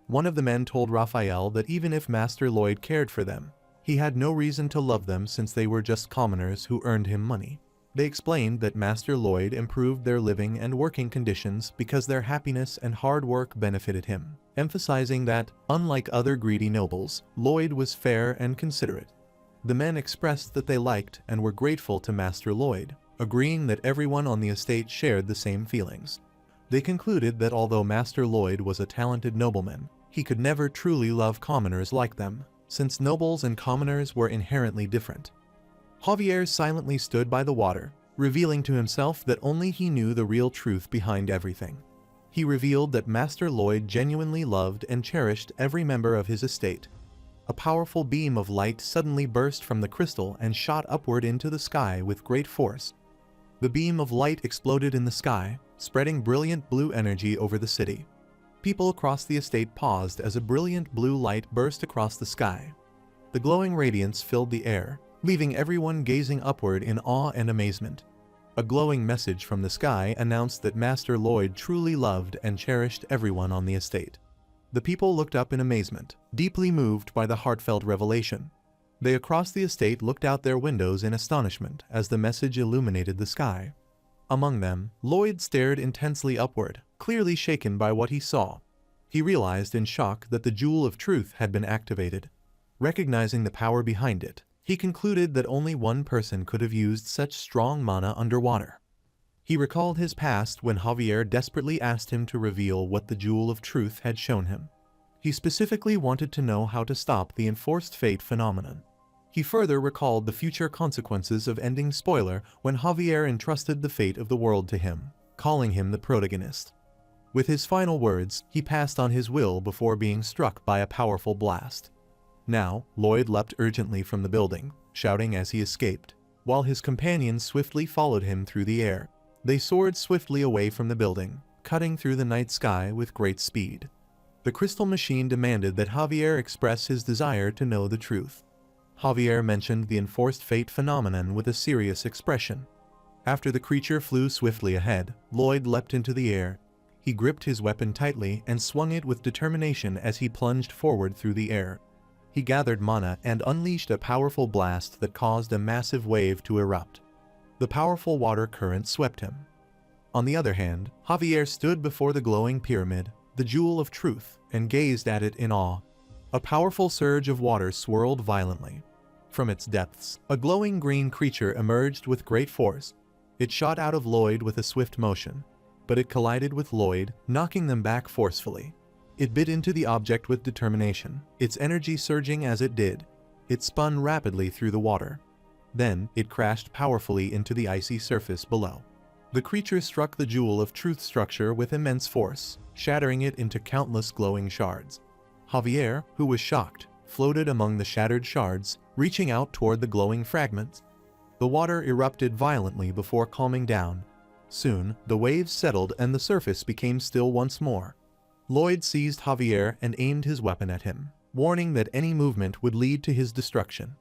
[SPEAKER 1] One of the men told Raphael that even if Master Lloyd cared for them, he had no reason to love them since they were just commoners who earned him money. They explained that Master Lloyd improved their living and working conditions because their happiness and hard work benefited him, emphasizing that, unlike other greedy nobles, Lloyd was fair and considerate. The men expressed that they liked and were grateful to Master Lloyd, agreeing that everyone on the estate shared the same feelings. They concluded that although Master Lloyd was a talented nobleman, he could never truly love commoners like them, since nobles and commoners were inherently different. Javier silently stood by the water, revealing to himself that only he knew the real truth behind everything. He revealed that Master Lloyd genuinely loved and cherished every member of his estate. A powerful beam of light suddenly burst from the crystal and shot upward into the sky with great force. The beam of light exploded in the sky, spreading brilliant blue energy over the city. People across the estate paused as a brilliant blue light burst across the sky. The glowing radiance filled the air, leaving everyone gazing upward in awe and amazement. A glowing message from the sky announced that Master Lloyd truly loved and cherished everyone on the estate. The people looked up in amazement, deeply moved by the heartfelt revelation. They across the estate looked out their windows in astonishment as the message illuminated the sky. Among them, Lloyd stared intensely upward, clearly shaken by what he saw. He realized in shock that the Jewel of Truth had been activated. Recognizing the power behind it, He concluded that only one person could have used such strong mana underwater. He recalled his past when Javier desperately asked him to reveal what the Jewel of Truth had shown him. He specifically wanted to know how to stop the enforced fate phenomenon. He further recalled the future consequences of ending Spoiler when Javier entrusted the fate of the world to him, calling him the protagonist. With his final words, he passed on his will before being struck by a powerful blast. Now, Lloyd leapt urgently from the building, shouting as he escaped, while his companions swiftly followed him through the air. They soared swiftly away from the building, cutting through the night sky with great speed. The crystal machine demanded that Javier express his desire to know the truth. Javier mentioned the enforced fate phenomenon with a serious expression. After the creature flew swiftly ahead, Lloyd leapt into the air. He gripped his weapon tightly and swung it with determination as he plunged forward through the air. He gathered mana and unleashed a powerful blast that caused a massive wave to erupt. The powerful water current swept him. On the other hand, Javier stood before the glowing pyramid, the Jewel of Truth, and gazed at it in awe. A powerful surge of water swirled violently. From its depths, a glowing green creature emerged with great force. It shot out of Lloyd with a swift motion, but it collided with Lloyd, knocking them back forcefully. It bit into the object with determination, its energy surging as it did. It spun rapidly through the water. Then, it crashed powerfully into the icy surface below. The creature struck the Jewel of Truth structure with immense force, shattering it into countless glowing shards. Javier, who was shocked, floated among the shattered shards, reaching out toward the glowing fragments. The water erupted violently before calming down. Soon, the waves settled and the surface became still once more. Lloyd seized Javier and aimed his weapon at him, warning that any movement would lead to his destruction.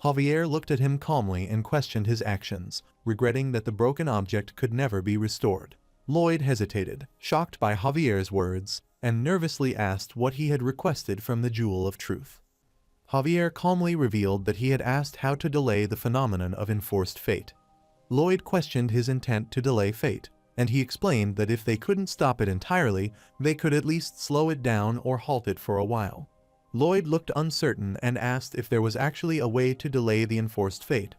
[SPEAKER 1] Javier looked at him calmly and questioned his actions, regretting that the broken object could never be restored. Lloyd hesitated, shocked by Javier's words, and nervously asked what he had requested from the Jewel of Truth. Javier calmly revealed that he had asked how to delay the phenomenon of enforced fate. Lloyd questioned his intent to delay fate, and he explained that if they couldn't stop it entirely, they could at least slow it down or halt it for a while. Lloyd looked uncertain and asked if there was actually a way to delay the enforced fate.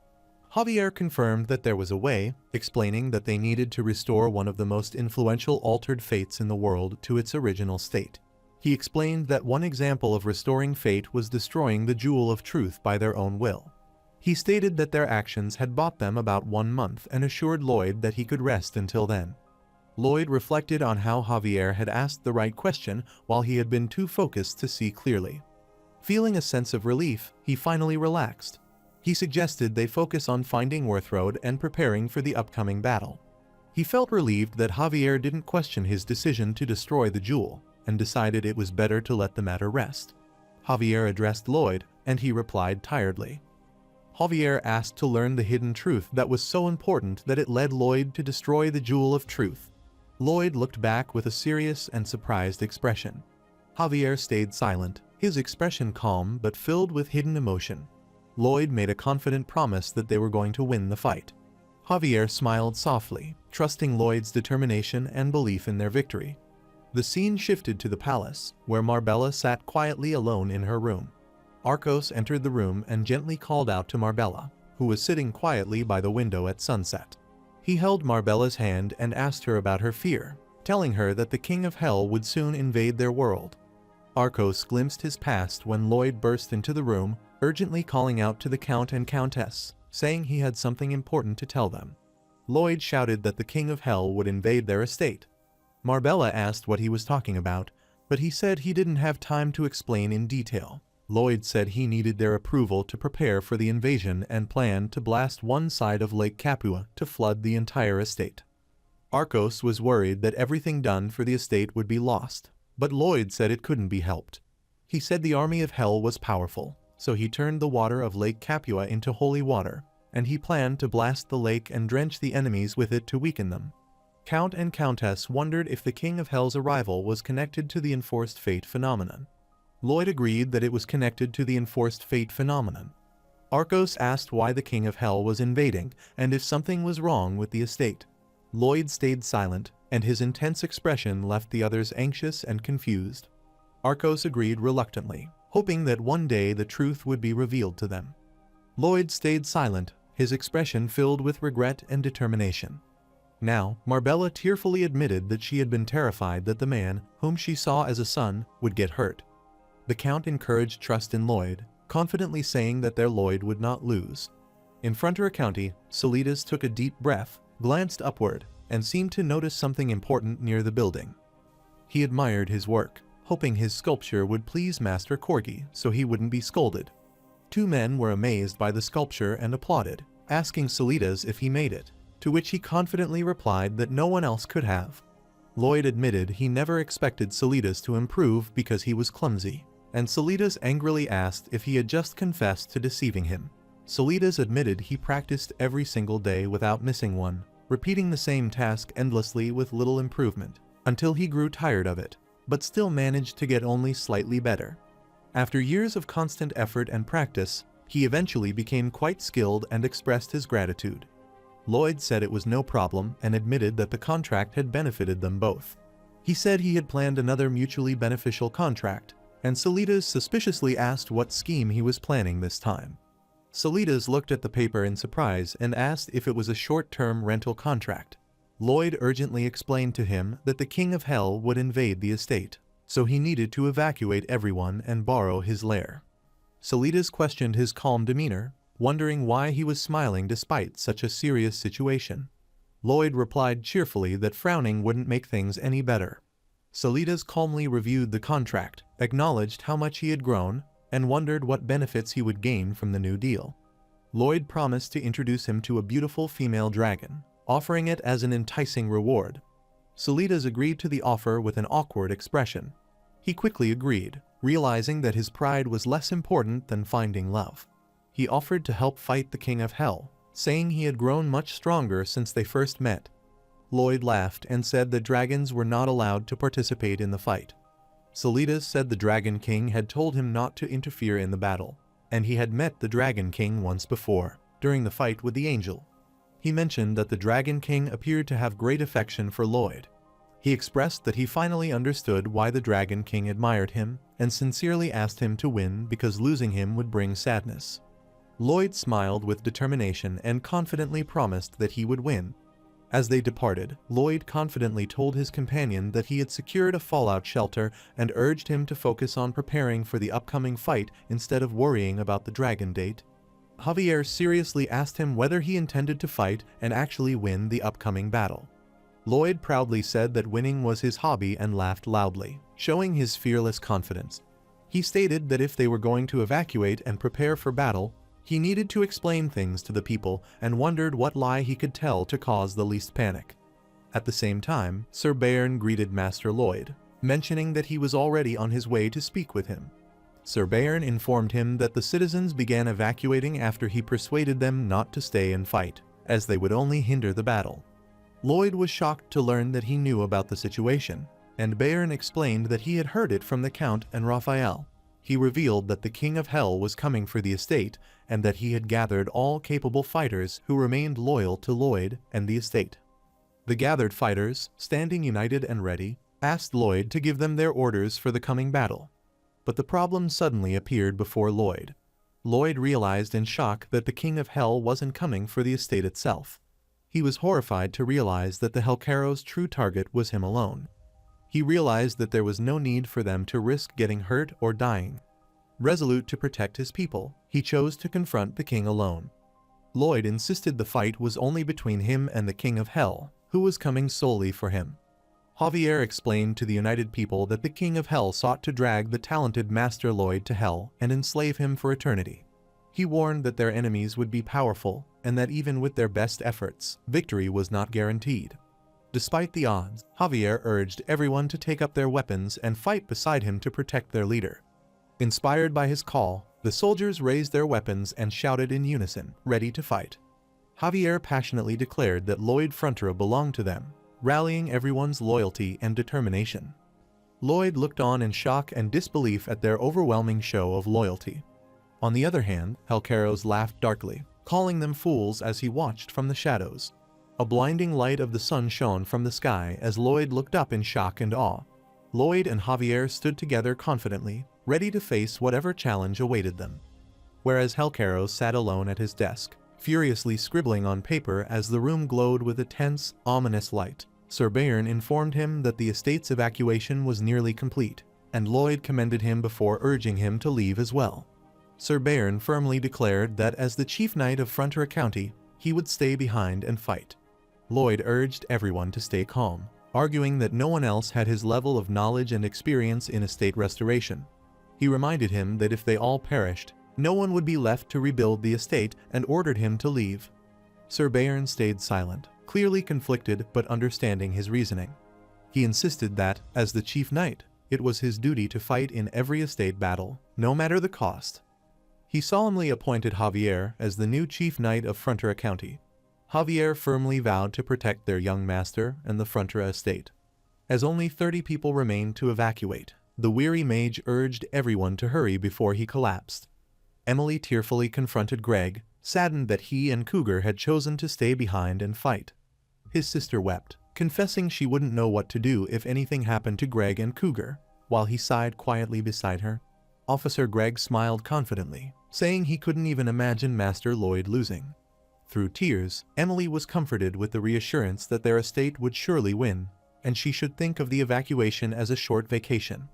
[SPEAKER 1] Javier confirmed that there was a way, explaining that they needed to restore one of the most influential altered fates in the world to its original state. He explained that one example of restoring fate was destroying the Jewel of Truth by their own will. He stated that their actions had bought them about 1 month and assured Lloyd that he could rest until then. Lloyd reflected on how Javier had asked the right question while he had been too focused to see clearly. Feeling a sense of relief, he finally relaxed. He suggested they focus on finding Worthroad and preparing for the upcoming battle. He felt relieved that Javier didn't question his decision to destroy the jewel, and decided it was better to let the matter rest. Javier addressed Lloyd, and he replied tiredly. Javier asked to learn the hidden truth that was so important that it led Lloyd to destroy the Jewel of Truth. Lloyd looked back with a serious and surprised expression. Javier stayed silent, his expression calm but filled with hidden emotion. Lloyd made a confident promise that they were going to win the fight. Javier smiled softly, trusting Lloyd's determination and belief in their victory. The scene shifted to the palace, where Marbella sat quietly alone in her room. Arcos entered the room and gently called out to Marbella, who was sitting quietly by the window at sunset. He held Marbella's hand and asked her about her fear, telling her that the King of Hell would soon invade their world. Arcos glimpsed his past when Lloyd burst into the room, urgently calling out to the Count and Countess, saying he had something important to tell them. Lloyd shouted that the King of Hell would invade their estate. Marbella asked what he was talking about, but he said he didn't have time to explain in detail. Lloyd said he needed their approval to prepare for the invasion and planned to blast one side of Lake Capua to flood the entire estate. Arcos was worried that everything done for the estate would be lost, but Lloyd said it couldn't be helped. He said the army of Hell was powerful, so he turned the water of Lake Capua into holy water, and he planned to blast the lake and drench the enemies with it to weaken them. Count and Countess wondered if the King of Hell's arrival was connected to the enforced fate phenomenon. Lloyd agreed that it was connected to the enforced fate phenomenon. Arcos asked why the King of Hell was invading and if something was wrong with the estate. Lloyd stayed silent, and his intense expression left the others anxious and confused. Arcos agreed reluctantly, hoping that one day the truth would be revealed to them. Lloyd stayed silent, his expression filled with regret and determination. Now, Marbella tearfully admitted that she had been terrified that the man, whom she saw as a son, would get hurt. The Count encouraged trust in Lloyd, confidently saying that their Lloyd would not lose. In Frontier County, Solidas took a deep breath, glanced upward, and seemed to notice something important near the building. He admired his work, hoping his sculpture would please Master Corgi so he wouldn't be scolded. Two men were amazed by the sculpture and applauded, asking Solidas if he made it, to which he confidently replied that no one else could have. Lloyd admitted he never expected Solidas to improve because he was clumsy, and Solidas angrily asked if he had just confessed to deceiving him. Solidas admitted he practiced every single day without missing one, repeating the same task endlessly with little improvement, until he grew tired of it, but still managed to get only slightly better. After years of constant effort and practice, he eventually became quite skilled and expressed his gratitude. Lloyd said it was no problem and admitted that the contract had benefited them both. He said he had planned another mutually beneficial contract, and Solidas suspiciously asked what scheme he was planning this time. Solidas looked at the paper in surprise and asked if it was a short-term rental contract. Lloyd urgently explained to him that the King of Hell would invade the estate, so he needed to evacuate everyone and borrow his lair. Solidas questioned his calm demeanor, wondering why he was smiling despite such a serious situation. Lloyd replied cheerfully that frowning wouldn't make things any better. Solidas calmly reviewed the contract, acknowledged how much he had grown, and wondered what benefits he would gain from the new deal. Lloyd promised to introduce him to a beautiful female dragon, offering it as an enticing reward. Solidas agreed to the offer with an awkward expression. He quickly agreed, realizing that his pride was less important than finding love. He offered to help fight the King of Hell, saying he had grown much stronger since they first met. Lloyd laughed and said that dragons were not allowed to participate in the fight. Solidas said the Dragon King had told him not to interfere in the battle, and he had met the Dragon King once before, during the fight with the angel. He mentioned that the Dragon King appeared to have great affection for Lloyd. He expressed that he finally understood why the Dragon King admired him, and sincerely asked him to win because losing him would bring sadness. Lloyd smiled with determination and confidently promised that he would win. As they departed, Lloyd confidently told his companion that he had secured a fallout shelter and urged him to focus on preparing for the upcoming fight instead of worrying about the dragon date. Javier seriously asked him whether he intended to fight and actually win the upcoming battle. Lloyd proudly said that winning was his hobby and laughed loudly, showing his fearless confidence. He stated that if they were going to evacuate and prepare for battle, he needed to explain things to the people and wondered what lie he could tell to cause the least panic. At the same time, Sir Bayern greeted Master Lloyd, mentioning that he was already on his way to speak with him. Sir Bayern informed him that the citizens began evacuating after he persuaded them not to stay and fight, as they would only hinder the battle. Lloyd was shocked to learn that he knew about the situation, and Bayern explained that he had heard it from the Count and Raphael. He revealed that the King of Hell was coming for the estate and that he had gathered all capable fighters who remained loyal to Lloyd and the estate. The gathered fighters, standing united and ready, asked Lloyd to give them their orders for the coming battle. But the problem suddenly appeared before Lloyd. Lloyd realized in shock that the King of Hell wasn't coming for the estate itself. He was horrified to realize that the Hellcarrow's true target was him alone. He realized that there was no need for them to risk getting hurt or dying. Resolute to protect his people, he chose to confront the king alone. Lloyd insisted the fight was only between him and the King of Hell, who was coming solely for him. Javier explained to the united people that the King of Hell sought to drag the talented Master Lloyd to Hell and enslave him for eternity. He warned that their enemies would be powerful and that even with their best efforts, victory was not guaranteed. Despite the odds, Javier urged everyone to take up their weapons and fight beside him to protect their leader. Inspired by his call, the soldiers raised their weapons and shouted in unison, ready to fight. Javier passionately declared that Lloyd Frontera belonged to them, rallying everyone's loyalty and determination. Lloyd looked on in shock and disbelief at their overwhelming show of loyalty. On the other hand, Hellcarrows laughed darkly, calling them fools as he watched from the shadows. A blinding light of the sun shone from the sky as Lloyd looked up in shock and awe. Lloyd and Javier stood together confidently, ready to face whatever challenge awaited them. whereas Helcaros sat alone at his desk, furiously scribbling on paper as the room glowed with a tense, ominous light. Sir Bayern informed him that the estate's evacuation was nearly complete, and Lloyd commended him before urging him to leave as well. Sir Bayern firmly declared that as the chief knight of Frontier County, he would stay behind and fight. Lloyd urged everyone to stay calm, arguing that no one else had his level of knowledge and experience in estate restoration. He reminded him that if they all perished, no one would be left to rebuild the estate, and ordered him to leave. Sir Bayern stayed silent, clearly conflicted but understanding his reasoning. He insisted that, as the chief knight, it was his duty to fight in every estate battle, no matter the cost. He solemnly appointed Javier as the new chief knight of Frontier County. Javier firmly vowed to protect their young master and the Frontier estate. As only 30 people remained to evacuate, the weary mage urged everyone to hurry before he collapsed. Emily tearfully confronted Greg, saddened that he and Cougar had chosen to stay behind and fight. His sister wept, confessing she wouldn't know what to do if anything happened to Greg and Cougar, while he sighed quietly beside her. Officer Greg smiled confidently, saying he couldn't even imagine Master Lloyd losing. Through tears, Emily was comforted with the reassurance that their estate would surely win, and she should think of the evacuation as a short vacation.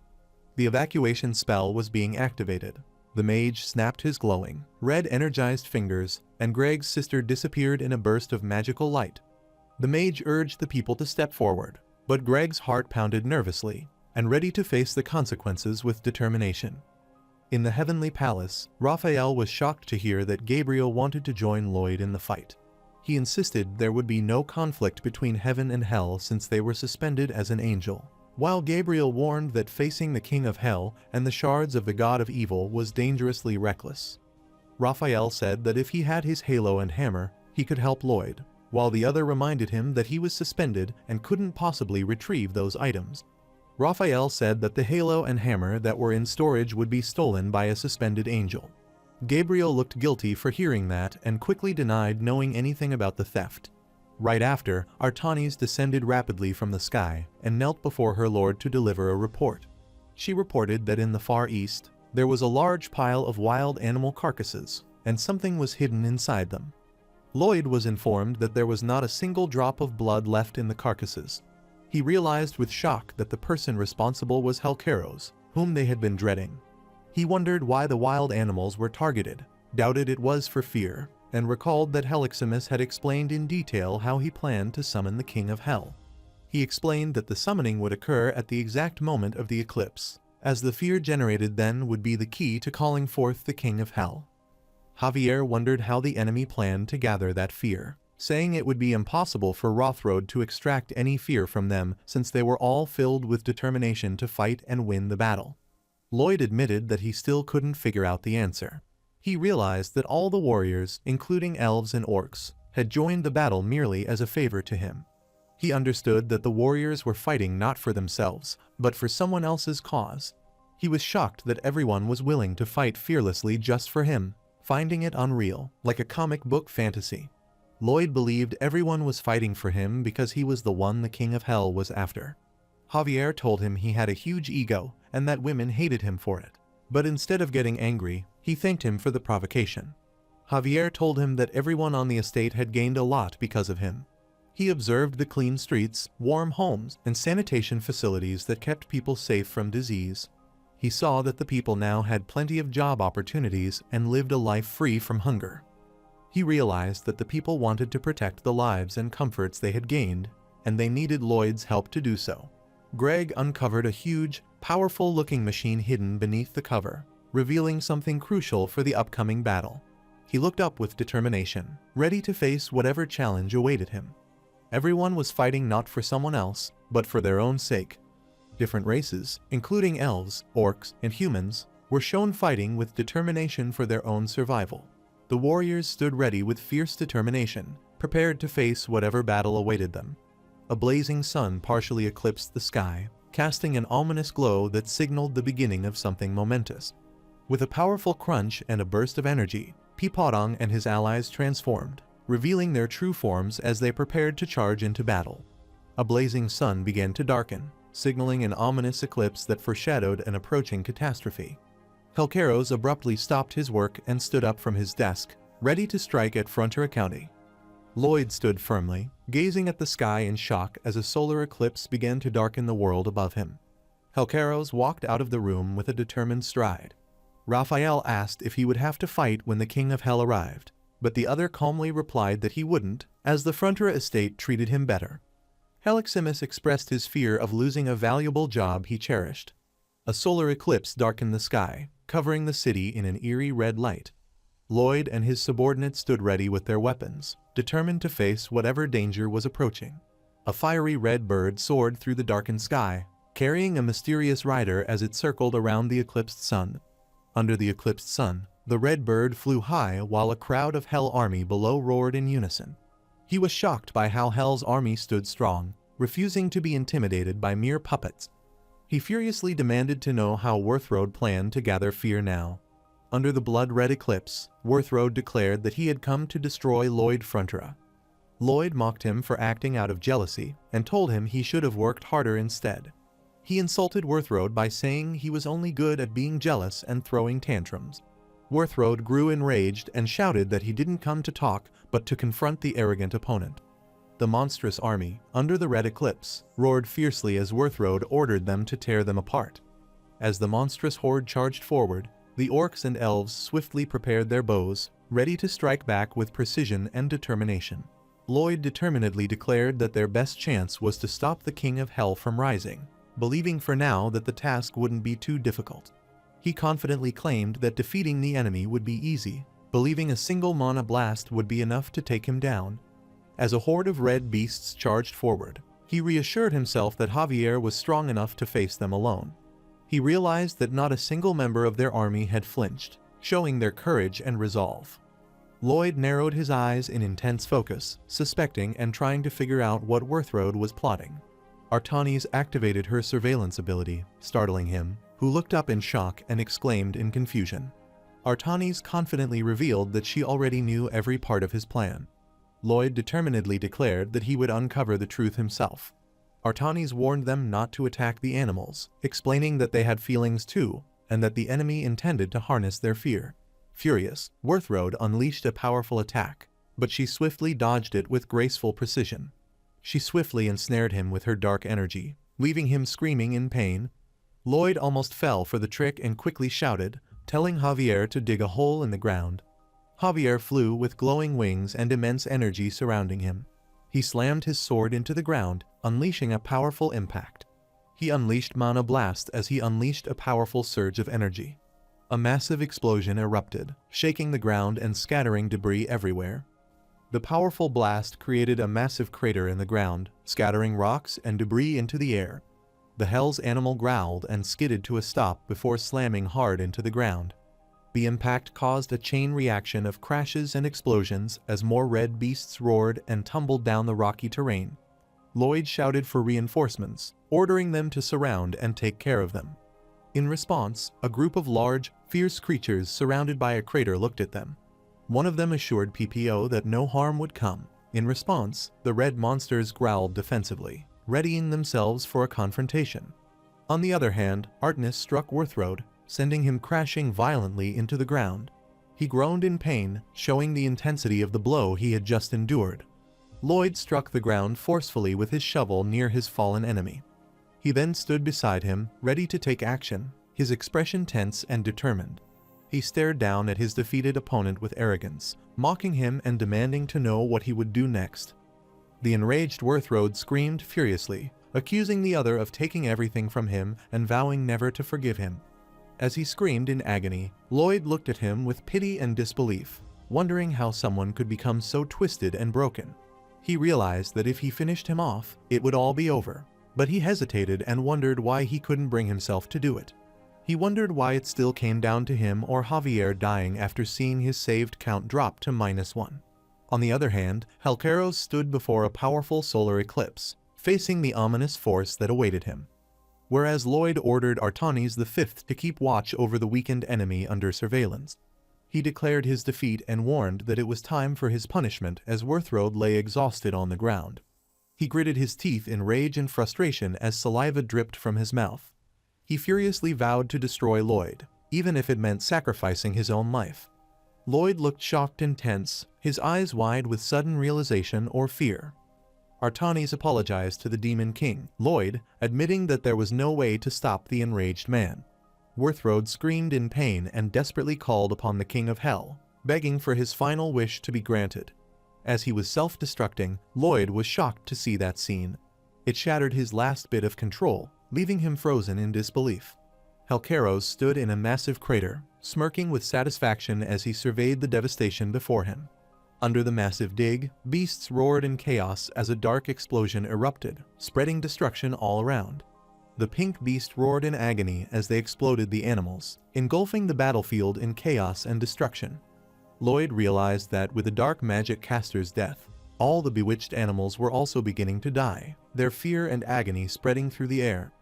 [SPEAKER 1] The evacuation spell was being activated. The mage snapped his glowing, red energized fingers, and Greg's sister disappeared in a burst of magical light. The mage urged the people to step forward, but Greg's heart pounded nervously, and ready to face the consequences with determination. In the heavenly palace, Raphael was shocked to hear that Gabriel wanted to join Lloyd in the fight. He insisted there would be no conflict between heaven and hell since they were suspended as an angel, while Gabriel warned that facing the king of hell and the shards of the god of evil was dangerously reckless. Raphael said that if he had his halo and hammer, he could help Lloyd, while the other reminded him that he was suspended and couldn't possibly retrieve those items. Raphael said that the halo and hammer that were in storage would be stolen by a suspended angel. Gabriel looked guilty for hearing that and quickly denied knowing anything about the theft. Right after, Artanis descended rapidly from the sky and knelt before her lord to deliver a report. She reported that in the Far East, there was a large pile of wild animal carcasses, and something was hidden inside them. Lloyd was informed that there was not a single drop of blood left in the carcasses. He realized with shock that the person responsible was Helcaros, whom they had been dreading. He wondered why the wild animals were targeted, doubted it was for fear, and recalled that Heliximus had explained in detail how he planned to summon the King of Hell. He explained that the summoning would occur at the exact moment of the eclipse, as the fear generated then would be the key to calling forth the King of Hell. Javier wondered how the enemy planned to gather that fear, saying it would be impossible for Rothroad to extract any fear from them since they were all filled with determination to fight and win the battle. Lloyd admitted that he still couldn't figure out the answer. He realized that all the warriors, including elves and orcs, had joined the battle merely as a favor to him. He understood that the warriors were fighting not for themselves, but for someone else's cause. He was shocked that everyone was willing to fight fearlessly just for him, finding it unreal, like a comic book fantasy. Lloyd believed everyone was fighting for him because he was the one the King of Hell was after. Javier told him he had a huge ego and that women hated him for it. But instead of getting angry, he thanked him for the provocation. Javier told him that everyone on the estate had gained a lot because of him. He observed the clean streets, warm homes, and sanitation facilities that kept people safe from disease. He saw that the people now had plenty of job opportunities and lived a life free from hunger. He realized that the people wanted to protect the lives and comforts they had gained, and they needed Lloyd's help to do so. Greg uncovered a huge, powerful-looking machine hidden beneath the cover, revealing something crucial for the upcoming battle. He looked up with determination, ready to face whatever challenge awaited him. Everyone was fighting not for someone else, but for their own sake. Different races, including elves, orcs, and humans, were shown fighting with determination for their own survival. The warriors stood ready with fierce determination, prepared to face whatever battle awaited them. A blazing sun partially eclipsed the sky, casting an ominous glow that signaled the beginning of something momentous. With a powerful crunch and a burst of energy, Pipadong and his allies transformed, revealing their true forms as they prepared to charge into battle. A blazing sun began to darken, signaling an ominous eclipse that foreshadowed an approaching catastrophe. Helcaros abruptly stopped his work and stood up from his desk, ready to strike at Frontera County. Lloyd stood firmly, gazing at the sky in shock as a solar eclipse began to darken the world above him. Helcaros walked out of the room with a determined stride. Raphael asked if he would have to fight when the King of Hell arrived, but the other calmly replied that he wouldn't, as the Frontera estate treated him better. Heliximus expressed his fear of losing a valuable job he cherished. A solar eclipse darkened the sky, covering the city in an eerie red light. Lloyd and his subordinates stood ready with their weapons, determined to face whatever danger was approaching. A fiery red bird soared through the darkened sky, carrying a mysterious rider as it circled around the eclipsed sun. Under the eclipsed sun, the red bird flew high while a crowd of Hell army below roared in unison. He was shocked by how Hell's army stood strong, refusing to be intimidated by mere puppets. He furiously demanded to know how Worthrode planned to gather fear now. Under the blood-red eclipse, Worthrode declared that he had come to destroy Lloyd Frontera. Lloyd mocked him for acting out of jealousy and told him he should have worked harder instead. He insulted Worthrode by saying he was only good at being jealous and throwing tantrums. Worthrode grew enraged and shouted that he didn't come to talk but to confront the arrogant opponent. The monstrous army, under the red eclipse, roared fiercely as Worthrode ordered them to tear them apart. As the monstrous horde charged forward, the orcs and elves swiftly prepared their bows, ready to strike back with precision and determination. Lloyd determinedly declared that their best chance was to stop the King of Hell from rising, believing for now that the task wouldn't be too difficult. He confidently claimed that defeating the enemy would be easy, believing a single mana blast would be enough to take him down. As a horde of red beasts charged forward, he reassured himself that Javier was strong enough to face them alone. He realized that not a single member of their army had flinched, showing their courage and resolve. Lloyd narrowed his eyes in intense focus, suspecting and trying to figure out what Worthrode was plotting. Artanis activated her surveillance ability, startling him, who looked up in shock and exclaimed in confusion. Artanis confidently revealed that she already knew every part of his plan. Lloyd determinedly declared that he would uncover the truth himself. Artanis warned them not to attack the animals, explaining that they had feelings too, and that the enemy intended to harness their fear. Furious, Worthrode unleashed a powerful attack, but she swiftly dodged it with graceful precision. She swiftly ensnared him with her dark energy, leaving him screaming in pain. Lloyd almost fell for the trick and quickly shouted, telling Javier to dig a hole in the ground. Javier flew with glowing wings and immense energy surrounding him. He slammed his sword into the ground, unleashing a powerful impact. He unleashed Mana Blast as he unleashed a powerful surge of energy. A massive explosion erupted, shaking the ground and scattering debris everywhere. The powerful blast created a massive crater in the ground, scattering rocks and debris into the air. The Hell's animal growled and skidded to a stop before slamming hard into the ground. The impact caused a chain reaction of crashes and explosions as more red beasts roared and tumbled down the rocky terrain. Lloyd shouted for reinforcements, ordering them to surround and take care of them. In response, a group of large, fierce creatures surrounded by a crater looked at them. One of them assured PPO that no harm would come. In response, the red monsters growled defensively, readying themselves for a confrontation. On the other hand, Artanis struck Worthrode, sending him crashing violently into the ground. He groaned in pain, showing the intensity of the blow he had just endured. Lloyd struck the ground forcefully with his shovel near his fallen enemy. He then stood beside him, ready to take action, his expression tense and determined. He stared down at his defeated opponent with arrogance, mocking him and demanding to know what he would do next. The enraged Worthrode screamed furiously, accusing the other of taking everything from him and vowing never to forgive him. As he screamed in agony, Lloyd looked at him with pity and disbelief, wondering how someone could become so twisted and broken. He realized that if he finished him off, it would all be over, but he hesitated and wondered why he couldn't bring himself to do it. He wondered why it still came down to him or Javier dying after seeing his saved count drop to -1. On the other hand, Helcaros stood before a powerful solar eclipse, facing the ominous force that awaited him. Whereas Lloyd ordered Artanis V to keep watch over the weakened enemy under surveillance. He declared his defeat and warned that it was time for his punishment as Worthrode lay exhausted on the ground. He gritted his teeth in rage and frustration as saliva dripped from his mouth. He furiously vowed to destroy Lloyd, even if it meant sacrificing his own life. Lloyd looked shocked and tense, his eyes wide with sudden realization or fear. Artanis apologized to the Demon King, Lloyd, admitting that there was no way to stop the enraged man. Worthroad screamed in pain and desperately called upon the King of Hell, begging for his final wish to be granted. As he was self-destructing, Lloyd was shocked to see that scene. It shattered his last bit of control, leaving him frozen in disbelief. Helcaros stood in a massive crater, smirking with satisfaction as he surveyed the devastation before him. Under the massive dig, beasts roared in chaos as a dark explosion erupted, spreading destruction all around. The pink beast roared in agony as they exploded the animals, engulfing the battlefield in chaos and destruction. Lloyd realized that with the dark magic caster's death, all the bewitched animals were also beginning to die, their fear and agony spreading through the air.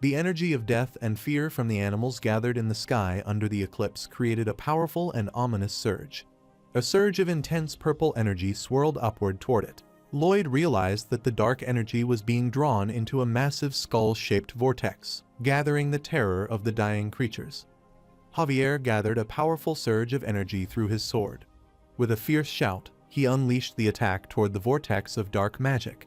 [SPEAKER 1] The energy of death and fear from the animals gathered in the sky under the eclipse created a powerful and ominous surge. A surge of intense purple energy swirled upward toward it. Lloyd realized that the dark energy was being drawn into a massive skull-shaped vortex, gathering the terror of the dying creatures. Javier gathered a powerful surge of energy through his sword. With a fierce shout, he unleashed the attack toward the vortex of dark magic.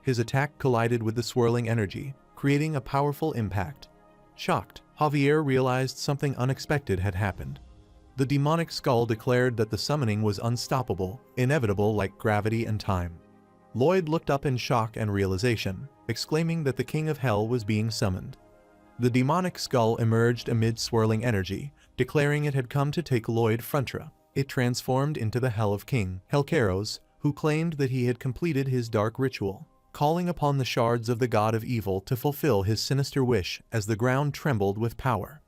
[SPEAKER 1] His attack collided with the swirling energy, creating a powerful impact. Shocked, Javier realized something unexpected had happened. The demonic skull declared that the summoning was unstoppable, inevitable like gravity and time. Lloyd looked up in shock and realization, exclaiming that the King of Hell was being summoned. The demonic skull emerged amid swirling energy, declaring it had come to take Lloyd Frontra. It transformed into the Hell of King Helcaros, who claimed that he had completed his dark ritual, calling upon the shards of the god of evil to fulfill his sinister wish as the ground trembled with power.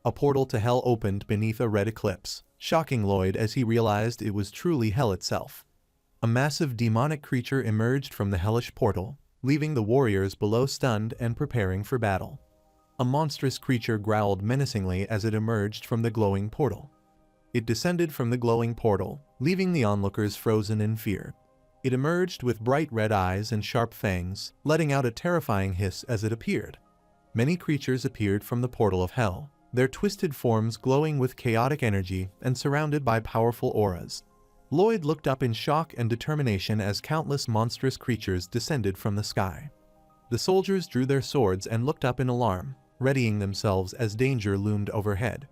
[SPEAKER 1] A portal to hell opened beneath a red eclipse, shocking Lloyd as he realized it was truly hell itself. A massive demonic creature emerged from the hellish portal, leaving the warriors below stunned and preparing for battle. A monstrous creature growled menacingly as it emerged from the glowing portal. It descended from the glowing portal, leaving the onlookers frozen in fear. It emerged with bright red eyes and sharp fangs, letting out a terrifying hiss as it appeared. Many creatures appeared from the portal of hell, their twisted forms glowing with chaotic energy and surrounded by powerful auras. Lloyd looked up in shock and determination as countless monstrous creatures descended from the sky. The soldiers drew their swords and looked up in alarm, readying themselves as danger loomed overhead.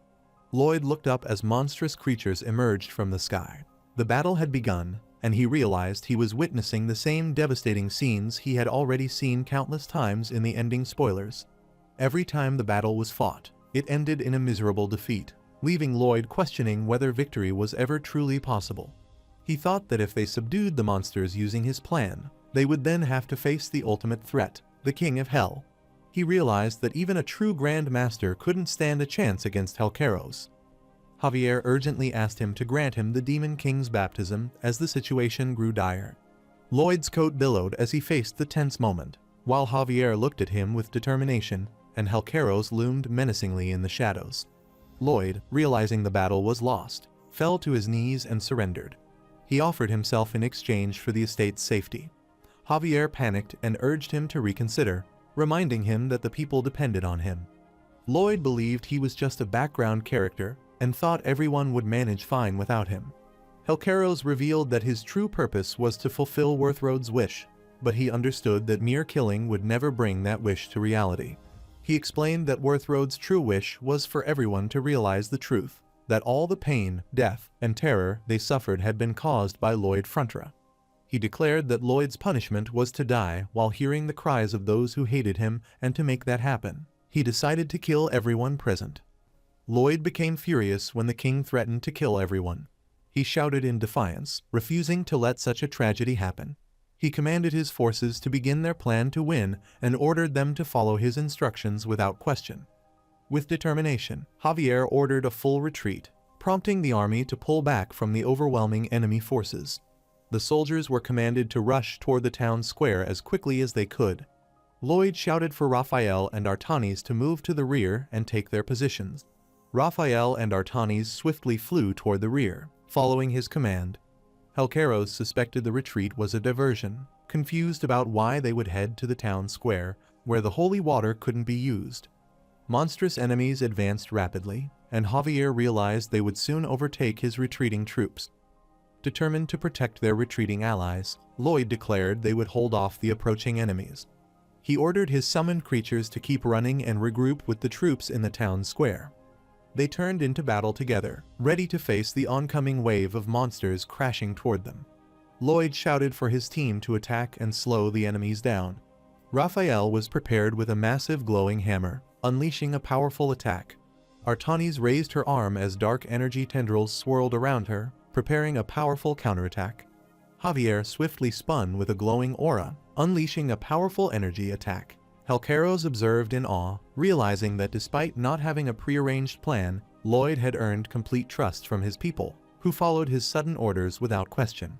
[SPEAKER 1] Lloyd looked up as monstrous creatures emerged from the sky. The battle had begun, and he realized he was witnessing the same devastating scenes he had already seen countless times in the ending spoilers. Every time the battle was fought, it ended in a miserable defeat, leaving Lloyd questioning whether victory was ever truly possible. He thought that if they subdued the monsters using his plan, they would then have to face the ultimate threat, the King of Hell. He realized that even a true Grand Master couldn't stand a chance against Helcaros. Javier urgently asked him to grant him the Demon King's baptism as the situation grew dire. Lloyd's coat billowed as he faced the tense moment, while Javier looked at him with determination, and Helcaros loomed menacingly in the shadows. Lloyd, realizing the battle was lost, fell to his knees and surrendered. He offered himself in exchange for the estate's safety. Javier panicked and urged him to reconsider, reminding him that the people depended on him. Lloyd believed he was just a background character and thought everyone would manage fine without him. Helcaros revealed that his true purpose was to fulfill Worthroad's wish, but he understood that mere killing would never bring that wish to reality. He explained that Worthroad's true wish was for everyone to realize the truth, that all the pain, death, and terror they suffered had been caused by Lloyd Frontra. He declared that Lloyd's punishment was to die while hearing the cries of those who hated him, and to make that happen, he decided to kill everyone present. Lloyd became furious when the king threatened to kill everyone. He shouted in defiance, refusing to let such a tragedy happen. He commanded his forces to begin their plan to win and ordered them to follow his instructions without question. With determination, Javier ordered a full retreat, prompting the army to pull back from the overwhelming enemy forces. The soldiers were commanded to rush toward the town square as quickly as they could. Lloyd shouted for Raphael and Artanis to move to the rear and take their positions. Raphael and Artanis swiftly flew toward the rear, following his command. Helcaros suspected the retreat was a diversion, confused about why they would head to the town square, where the holy water couldn't be used. Monstrous enemies advanced rapidly, and Javier realized they would soon overtake his retreating troops. Determined to protect their retreating allies, Lloyd declared they would hold off the approaching enemies. He ordered his summoned creatures to keep running and regroup with the troops in the town square. They turned into battle together, ready to face the oncoming wave of monsters crashing toward them. Lloyd shouted for his team to attack and slow the enemies down. Raphael was prepared with a massive glowing hammer, unleashing a powerful attack. Artanis raised her arm as dark energy tendrils swirled around her, preparing a powerful counterattack. Javier swiftly spun with a glowing aura, unleashing a powerful energy attack. Helcaros observed in awe, realizing that despite not having a prearranged plan, Lloyd had earned complete trust from his people, who followed his sudden orders without question.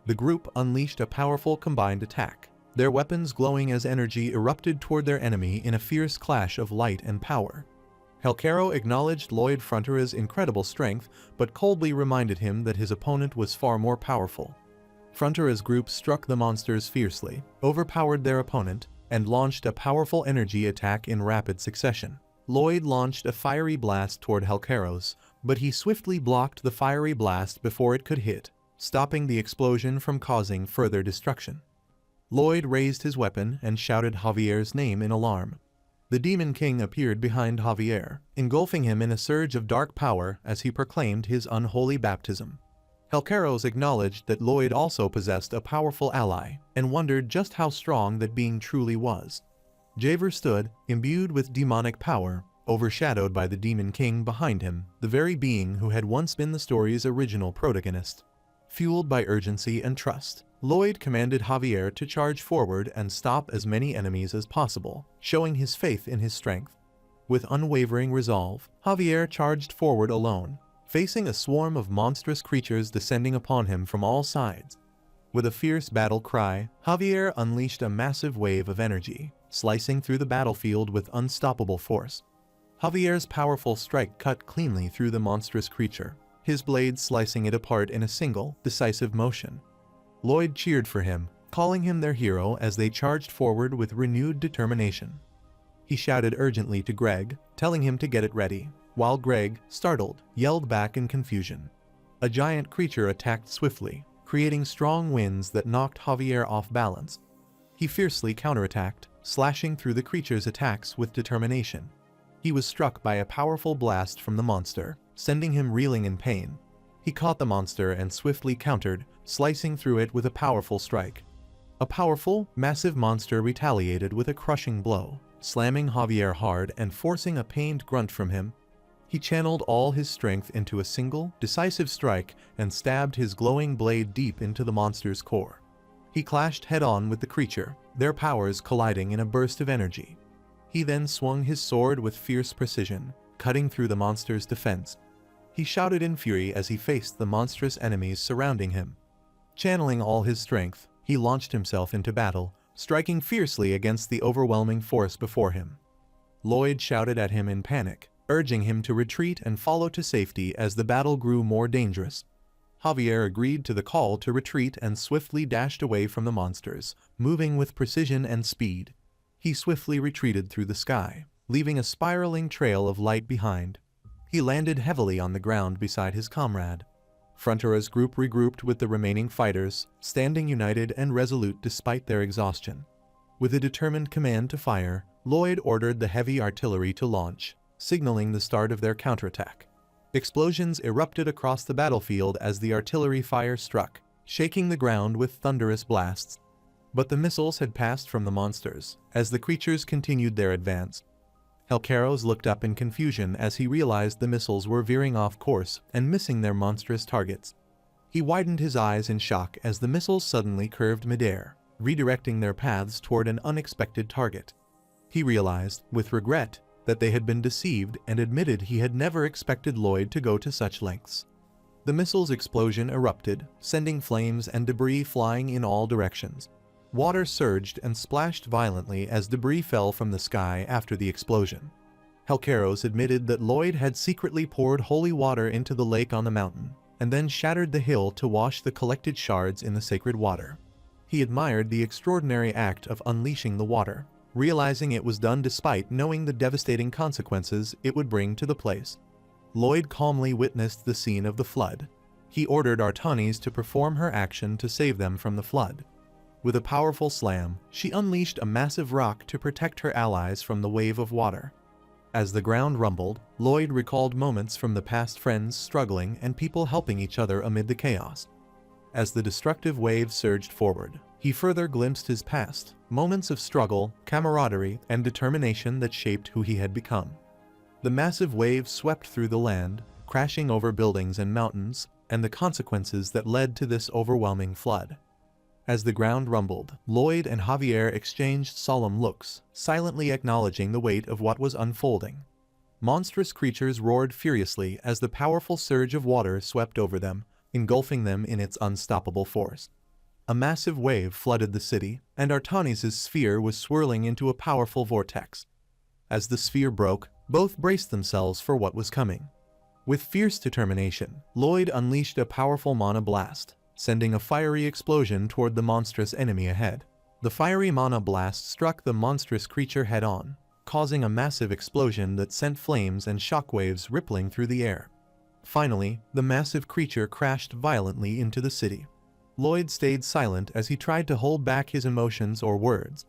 [SPEAKER 1] The group unleashed a powerful combined attack, their weapons glowing as energy erupted toward their enemy in a fierce clash of light and power. Helcaro acknowledged Lloyd Frontera's incredible strength, but coldly reminded him that his opponent was far more powerful. Frontera's group struck the monsters fiercely, overpowered their opponent, and launched a powerful energy attack in rapid succession. Lloyd launched a fiery blast toward Helcaros, but he swiftly blocked the fiery blast before it could hit, stopping the explosion from causing further destruction. Lloyd raised his weapon and shouted Javier's name in alarm. The Demon King appeared behind Javier, engulfing him in a surge of dark power as he proclaimed his unholy baptism. Helcaros acknowledged that Lloyd also possessed a powerful ally, and wondered just how strong that being truly was. Javer stood, imbued with demonic power, overshadowed by the Demon King behind him, the very being who had once been the story's original protagonist. Fueled by urgency and trust, Lloyd commanded Javier to charge forward and stop as many enemies as possible, showing his faith in his strength. With unwavering resolve, Javier charged forward alone, facing a swarm of monstrous creatures descending upon him from all sides. With a fierce battle cry, Javier unleashed a massive wave of energy, slicing through the battlefield with unstoppable force. Javier's powerful strike cut cleanly through the monstrous creature, his blade slicing it apart in a single, decisive motion. Lloyd cheered for him, calling him their hero as they charged forward with renewed determination. He shouted urgently to Greg, telling him to get it ready, while Greg, startled, yelled back in confusion. A giant creature attacked swiftly, creating strong winds that knocked Javier off balance. He fiercely counterattacked, slashing through the creature's attacks with determination. He was struck by a powerful blast from the monster, sending him reeling in pain. He caught the monster and swiftly countered, slicing through it with a powerful strike. A powerful, massive monster retaliated with a crushing blow, slamming Javier hard and forcing a pained grunt from him. He channeled all his strength into a single, decisive strike and stabbed his glowing blade deep into the monster's core. He clashed head-on with the creature, their powers colliding in a burst of energy. He then swung his sword with fierce precision, cutting through the monster's defense. He shouted in fury as he faced the monstrous enemies surrounding him. Channeling all his strength, he launched himself into battle, striking fiercely against the overwhelming force before him. Lloyd shouted at him in panic, urging him to retreat and follow to safety as the battle grew more dangerous. Javier agreed to the call to retreat and swiftly dashed away from the monsters, moving with precision and speed. He swiftly retreated through the sky, leaving a spiraling trail of light behind. He landed heavily on the ground beside his comrade. Frontera's group regrouped with the remaining fighters, standing united and resolute despite their exhaustion. With a determined command to fire, Lloyd ordered the heavy artillery to launch, signaling the start of their counterattack. Explosions erupted across the battlefield as the artillery fire struck, shaking the ground with thunderous blasts. But the missiles had passed from the monsters, as the creatures continued their advance. Helcaros looked up in confusion as he realized the missiles were veering off course and missing their monstrous targets. He widened his eyes in shock as the missiles suddenly curved midair, redirecting their paths toward an unexpected target. He realized, with regret, that they had been deceived and admitted he had never expected Lloyd to go to such lengths. The missile's explosion erupted, sending flames and debris flying in all directions. Water surged and splashed violently as debris fell from the sky after the explosion. Helcaros admitted that Lloyd had secretly poured holy water into the lake on the mountain, and then shattered the hill to wash the collected shards in the sacred water. He admired the extraordinary act of unleashing the water, realizing it was done despite knowing the devastating consequences it would bring to the place. Lloyd calmly witnessed the scene of the flood. He ordered Artanis to perform her action to save them from the flood. With a powerful slam, she unleashed a massive rock to protect her allies from the wave of water. As the ground rumbled, Lloyd recalled moments from the past, friends struggling and people helping each other amid the chaos. As the destructive wave surged forward, he further glimpsed his past, moments of struggle, camaraderie, and determination that shaped who he had become. The massive wave swept through the land, crashing over buildings and mountains, and the consequences that led to this overwhelming flood. As the ground rumbled, Lloyd and Javier exchanged solemn looks, silently acknowledging the weight of what was unfolding. Monstrous creatures roared furiously as the powerful surge of water swept over them, engulfing them in its unstoppable force. A massive wave flooded the city, and Artanis' sphere was swirling into a powerful vortex. As the sphere broke, both braced themselves for what was coming. With fierce determination, Lloyd unleashed a powerful mana blast, sending a fiery explosion toward the monstrous enemy ahead. The fiery mana blast struck the monstrous creature head-on, causing a massive explosion that sent flames and shockwaves rippling through the air. Finally, the massive creature crashed violently into the city. Lloyd stayed silent as he tried to hold back his emotions or words.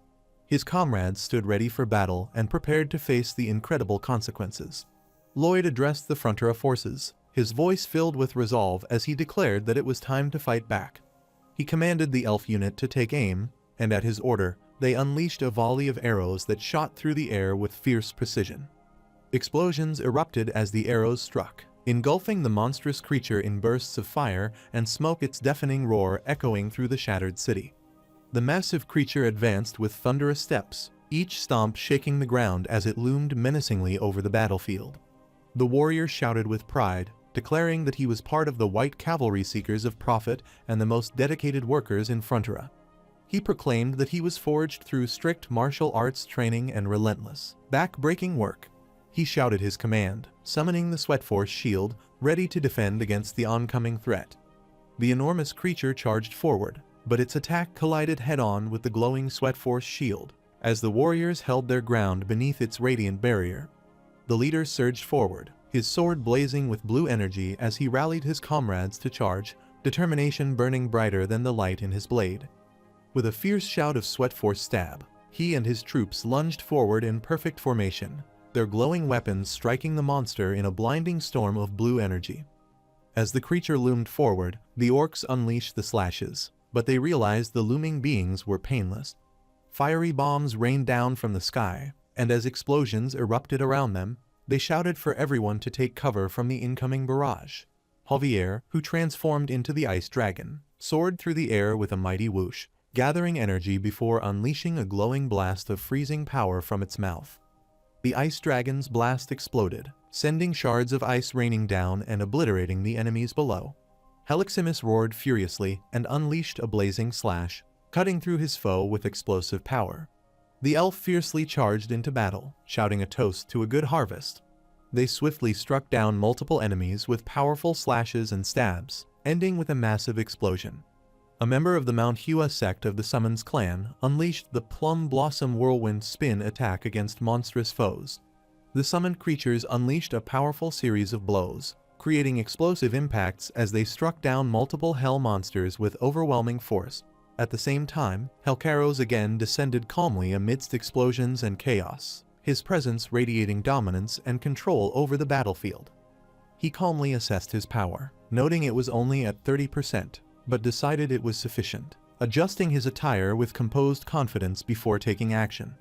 [SPEAKER 1] His comrades stood ready for battle and prepared to face the incredible consequences. Lloyd addressed the Frontera forces, his voice filled with resolve as he declared that it was time to fight back. He commanded the elf unit to take aim, and at his order, they unleashed a volley of arrows that shot through the air with fierce precision. Explosions erupted as the arrows struck, engulfing the monstrous creature in bursts of fire and smoke, its deafening roar echoing through the shattered city. The massive creature advanced with thunderous steps, each stomp shaking the ground as it loomed menacingly over the battlefield. The warrior shouted with pride, declaring that he was part of the White Cavalry Seekers of Profit and the most dedicated workers in Frontera. He proclaimed that he was forged through strict martial arts training and relentless, back-breaking work. He shouted his command, summoning the Sweatforce shield, ready to defend against the oncoming threat. The enormous creature charged forward, but its attack collided head-on with the glowing Sweatforce shield, as the warriors held their ground beneath its radiant barrier. The leader surged forward, his sword blazing with blue energy as he rallied his comrades to charge, determination burning brighter than the light in his blade. With a fierce shout of Sweatforce stab, he and his troops lunged forward in perfect formation, their glowing weapons striking the monster in a blinding storm of blue energy. As the creature loomed forward, the orcs unleashed the slashes, but they realized the looming beings were painless. Fiery bombs rained down from the sky, and as explosions erupted around them, they shouted for everyone to take cover from the incoming barrage. Javier, who transformed into the ice dragon, soared through the air with a mighty whoosh, gathering energy before unleashing a glowing blast of freezing power from its mouth. The ice dragon's blast exploded, sending shards of ice raining down and obliterating the enemies below. Heliximus roared furiously and unleashed a blazing slash, cutting through his foe with explosive power. The elf fiercely charged into battle, shouting a toast to a good harvest. They swiftly struck down multiple enemies with powerful slashes and stabs, ending with a massive explosion. A member of the Mount Hua sect of the Summons clan unleashed the Plum Blossom Whirlwind Spin attack against monstrous foes. The summoned creatures unleashed a powerful series of blows, creating explosive impacts as they struck down multiple hell monsters with overwhelming force. At the same time, Helcaros again descended calmly amidst explosions and chaos, his presence radiating dominance and control over the battlefield. He calmly assessed his power, noting it was only at 30%, but decided it was sufficient, adjusting his attire with composed confidence before taking action.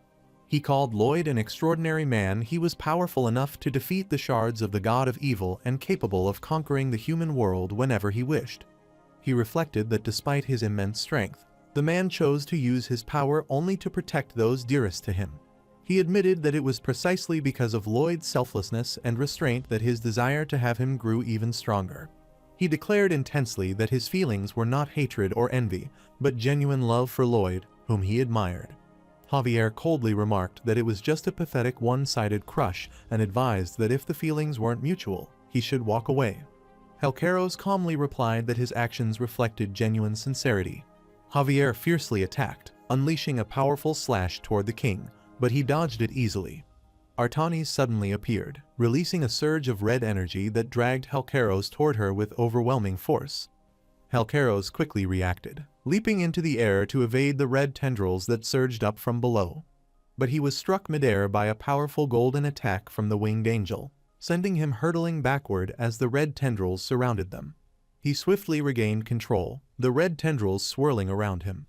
[SPEAKER 1] He called Lloyd an extraordinary man. He was powerful enough to defeat the shards of the god of evil and capable of conquering the human world whenever he wished. He reflected that despite his immense strength, the man chose to use his power only to protect those dearest to him. He admitted that it was precisely because of Lloyd's selflessness and restraint that his desire to have him grew even stronger. He declared intensely that his feelings were not hatred or envy, but genuine love for Lloyd, whom he admired. Javier coldly remarked that it was just a pathetic one-sided crush and advised that if the feelings weren't mutual, he should walk away. Helcaros calmly replied that his actions reflected genuine sincerity. Javier fiercely attacked, unleashing a powerful slash toward the king, but he dodged it easily. Artanis suddenly appeared, releasing a surge of red energy that dragged Helcaros toward her with overwhelming force. Helcaros quickly reacted, leaping into the air to evade the red tendrils that surged up from below. But he was struck midair by a powerful golden attack from the winged angel, sending him hurtling backward as the red tendrils surrounded them. He swiftly regained control, the red tendrils swirling around him.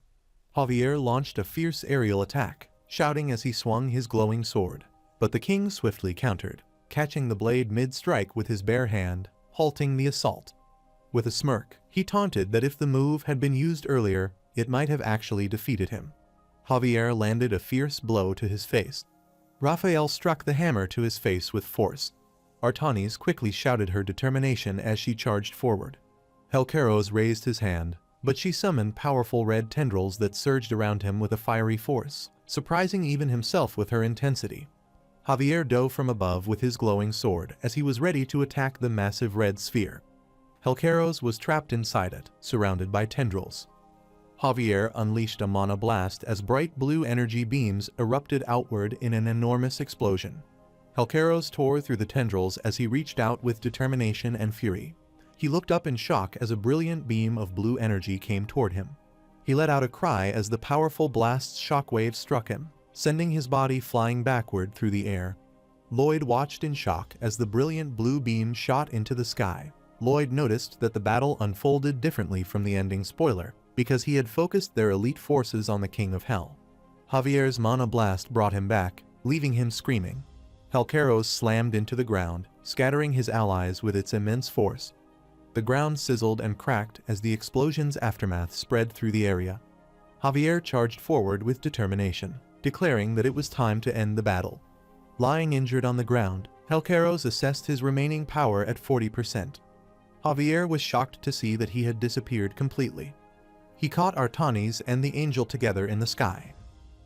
[SPEAKER 1] Javier launched a fierce aerial attack, shouting as he swung his glowing sword. But the king swiftly countered, catching the blade mid-strike with his bare hand, halting the assault. With a smirk, he taunted that if the move had been used earlier, it might have actually defeated him. Javier landed a fierce blow to his face. Raphael struck the hammer to his face with force. Artanis quickly shouted her determination as she charged forward. Helcaros raised his hand, but she summoned powerful red tendrils that surged around him with a fiery force, surprising even himself with her intensity. Javier dove from above with his glowing sword as he was ready to attack the massive red sphere. Helcaros was trapped inside it, surrounded by tendrils. Javier unleashed a mana blast as bright blue energy beams erupted outward in an enormous explosion. Helcaros tore through the tendrils as he reached out with determination and fury. He looked up in shock as a brilliant beam of blue energy came toward him. He let out a cry as the powerful blast's shockwave struck him, sending his body flying backward through the air. Lloyd watched in shock as the brilliant blue beam shot into the sky. Lloyd noticed that the battle unfolded differently from the ending spoiler, because he had focused their elite forces on the King of Hell. Javier's mana blast brought him back, leaving him screaming. Helcaros slammed into the ground, scattering his allies with its immense force. The ground sizzled and cracked as the explosion's aftermath spread through the area. Javier charged forward with determination, declaring that it was time to end the battle. Lying injured on the ground, Helcaros assessed his remaining power at 40%. Javier was shocked to see that he had disappeared completely. He caught Artanis and the angel together in the sky.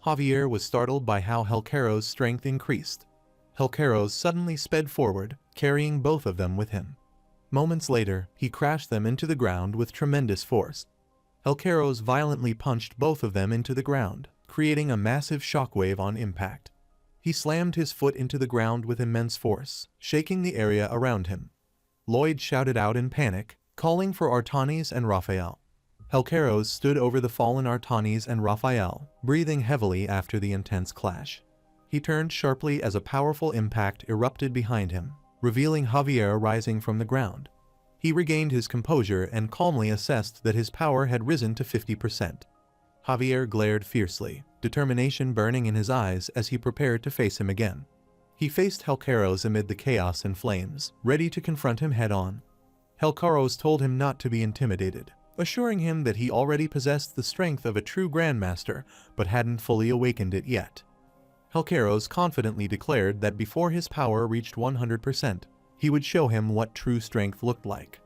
[SPEAKER 1] Javier was startled by how Helcaros' strength increased. Helcaros suddenly sped forward, carrying both of them with him. Moments later, he crashed them into the ground with tremendous force. Helcaros violently punched both of them into the ground, creating a massive shockwave on impact. He slammed his foot into the ground with immense force, shaking the area around him. Lloyd shouted out in panic, calling for Artanis and Raphael. Helcaros stood over the fallen Artanis and Raphael, breathing heavily after the intense clash. He turned sharply as a powerful impact erupted behind him, revealing Javier rising from the ground. He regained his composure and calmly assessed that his power had risen to 50%. Javier glared fiercely, determination burning in his eyes as he prepared to face him again. He faced Helcaros amid the chaos and flames, ready to confront him head-on. Helcaros told him not to be intimidated, assuring him that he already possessed the strength of a true Grandmaster, but hadn't fully awakened it yet. Helcaros confidently declared that before his power reached 100%, he would show him what true strength looked like.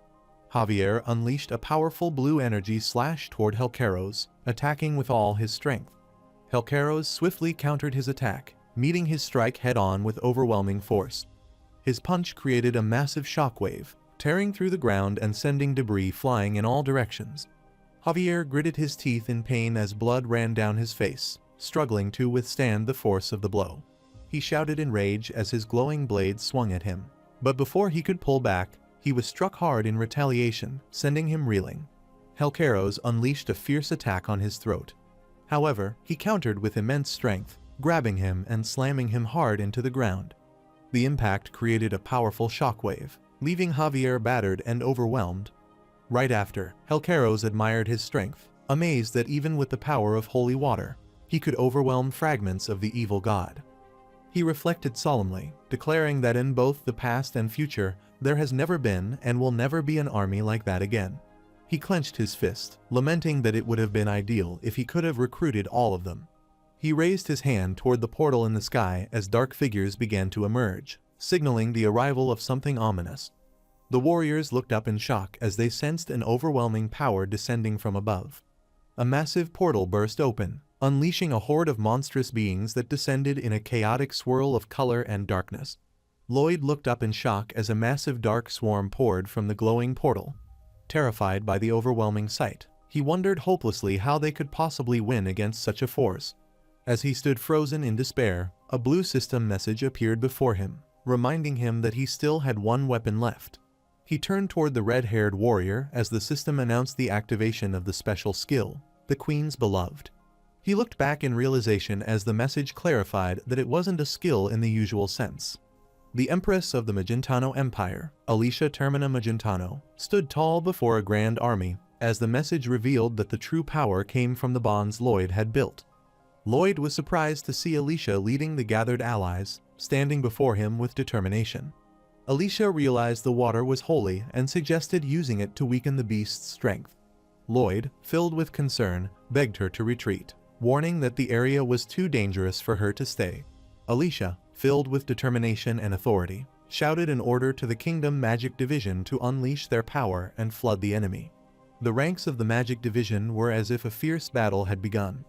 [SPEAKER 1] Javier unleashed a powerful blue energy slash toward Helcaros, attacking with all his strength. Helcaros swiftly countered his attack, meeting his strike head-on with overwhelming force. His punch created a massive shockwave, tearing through the ground and sending debris flying in all directions. Javier gritted his teeth in pain as blood ran down his face, struggling to withstand the force of the blow. He shouted in rage as his glowing blade swung at him, but before he could pull back, he was struck hard in retaliation, sending him reeling. Helcaros unleashed a fierce attack on his throat. However, he countered with immense strength, grabbing him and slamming him hard into the ground. The impact created a powerful shockwave, leaving Javier battered and overwhelmed. Right after, Helcaros admired his strength, amazed that even with the power of holy water, he could overwhelm fragments of the evil god. He reflected solemnly, declaring that in both the past and future, there has never been and will never be an army like that again. He clenched his fist, lamenting that it would have been ideal if he could have recruited all of them. He raised his hand toward the portal in the sky as dark figures began to emerge, signaling the arrival of something ominous. The warriors looked up in shock as they sensed an overwhelming power descending from above. A massive portal burst open, unleashing a horde of monstrous beings that descended in a chaotic swirl of color and darkness. Lloyd looked up in shock as a massive dark swarm poured from the glowing portal. Terrified by the overwhelming sight, he wondered hopelessly how they could possibly win against such a force. As he stood frozen in despair, A blue system message appeared before him, reminding him that he still had one weapon left. He turned toward the red-haired warrior as the system announced the activation of the special skill, the Queen's Beloved. He looked back in realization as the message clarified that it wasn't a skill in the usual sense. The Empress of the Magentano Empire, Alicia Termina Magentano, stood tall before a grand army as the message revealed that the true power came from the bonds Lloyd had built. Lloyd was surprised to see Alicia leading the gathered allies, standing before him with determination. Alicia realized the water was holy and suggested using it to weaken the beast's strength. Lloyd, filled with concern, begged her to retreat, warning that the area was too dangerous for her to stay. Alicia, filled with determination and authority, shouted an order to the Kingdom Magic Division to unleash their power and flood the enemy. The ranks of the Magic Division were as if a fierce battle had begun.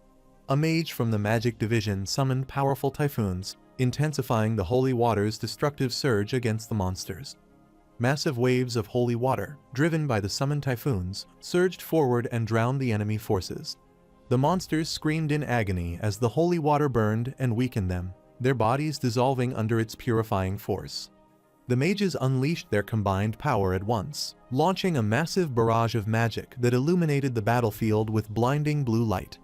[SPEAKER 1] A mage from the Magic Division summoned powerful typhoons, intensifying the holy water's destructive surge against the monsters. Massive waves of holy water, driven by the summoned typhoons, surged forward and drowned the enemy forces. The monsters screamed in agony as the holy water burned and weakened them, their bodies dissolving under its purifying force. The mages unleashed their combined power at once, launching a massive barrage of magic that illuminated the battlefield with blinding blue light.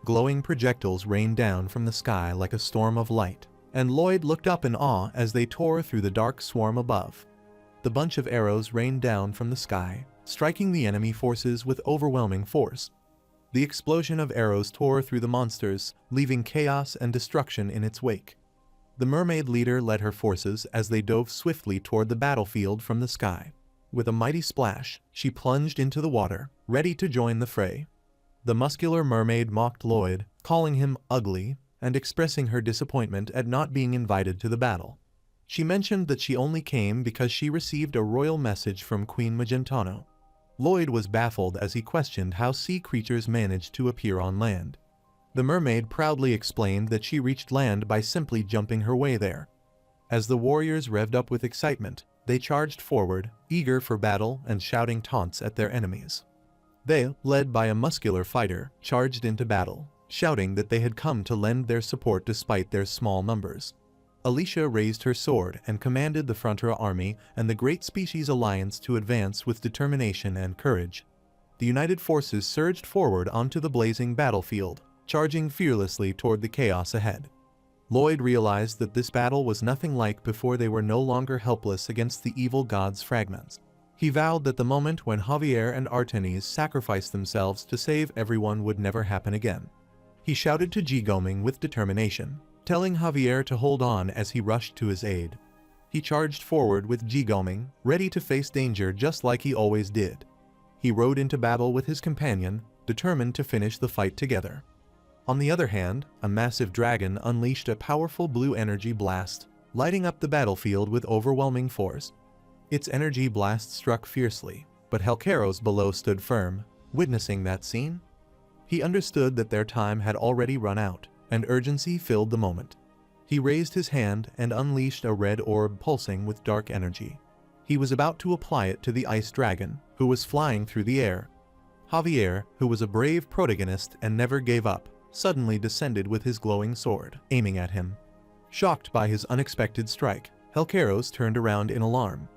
[SPEAKER 1] Glowing projectiles rained down from the sky like a storm of light, and Lloyd looked up in awe as they tore through the dark swarm above. The bunch of arrows rained down from the sky, striking the enemy forces with overwhelming force. The explosion of arrows tore through the monsters, leaving chaos and destruction in its wake. The mermaid leader led her forces as they dove swiftly toward the battlefield from the sky. With a mighty splash, she plunged into the water, ready to join the fray. The muscular mermaid mocked Lloyd, calling him ugly, and expressing her disappointment at not being invited to the battle. She mentioned that she only came because she received a royal message from Queen Magentano. Lloyd was baffled as he questioned how sea creatures managed to appear on land. The mermaid proudly explained that she reached land by simply jumping her way there. As the warriors revved up with excitement, they charged forward, eager for battle and shouting taunts at their enemies. They, led by a muscular fighter, charged into battle, shouting that they had come to lend their support despite their small numbers. Alicia raised her sword and commanded the Frontier Army and the Great Species Alliance to advance with determination and courage. The united forces surged forward onto the blazing battlefield, charging fearlessly toward the chaos ahead. Lloyd realized that this battle was nothing like before. They were no longer helpless against the evil god's fragments. He vowed that the moment when Javier and Artenis sacrificed themselves to save everyone would never happen again. He shouted to Jigoming with determination, telling Javier to hold on as he rushed to his aid. He charged forward with Jigoming, ready to face danger just like he always did. He rode into battle with his companion, determined to finish the fight together. On the other hand, a massive dragon unleashed a powerful blue energy blast, lighting up the battlefield with overwhelming force. Its energy blast struck fiercely, but Helcaros below stood firm, witnessing that scene. He understood that their time had already run out, and urgency filled the moment. He raised his hand and unleashed a red orb pulsing with dark energy. He was about to apply it to the ice dragon, who was flying through the air. Javier, who was a brave protagonist and never gave up, suddenly descended with his glowing sword, aiming at him. Shocked by his unexpected strike, Helcaros turned around in alarm.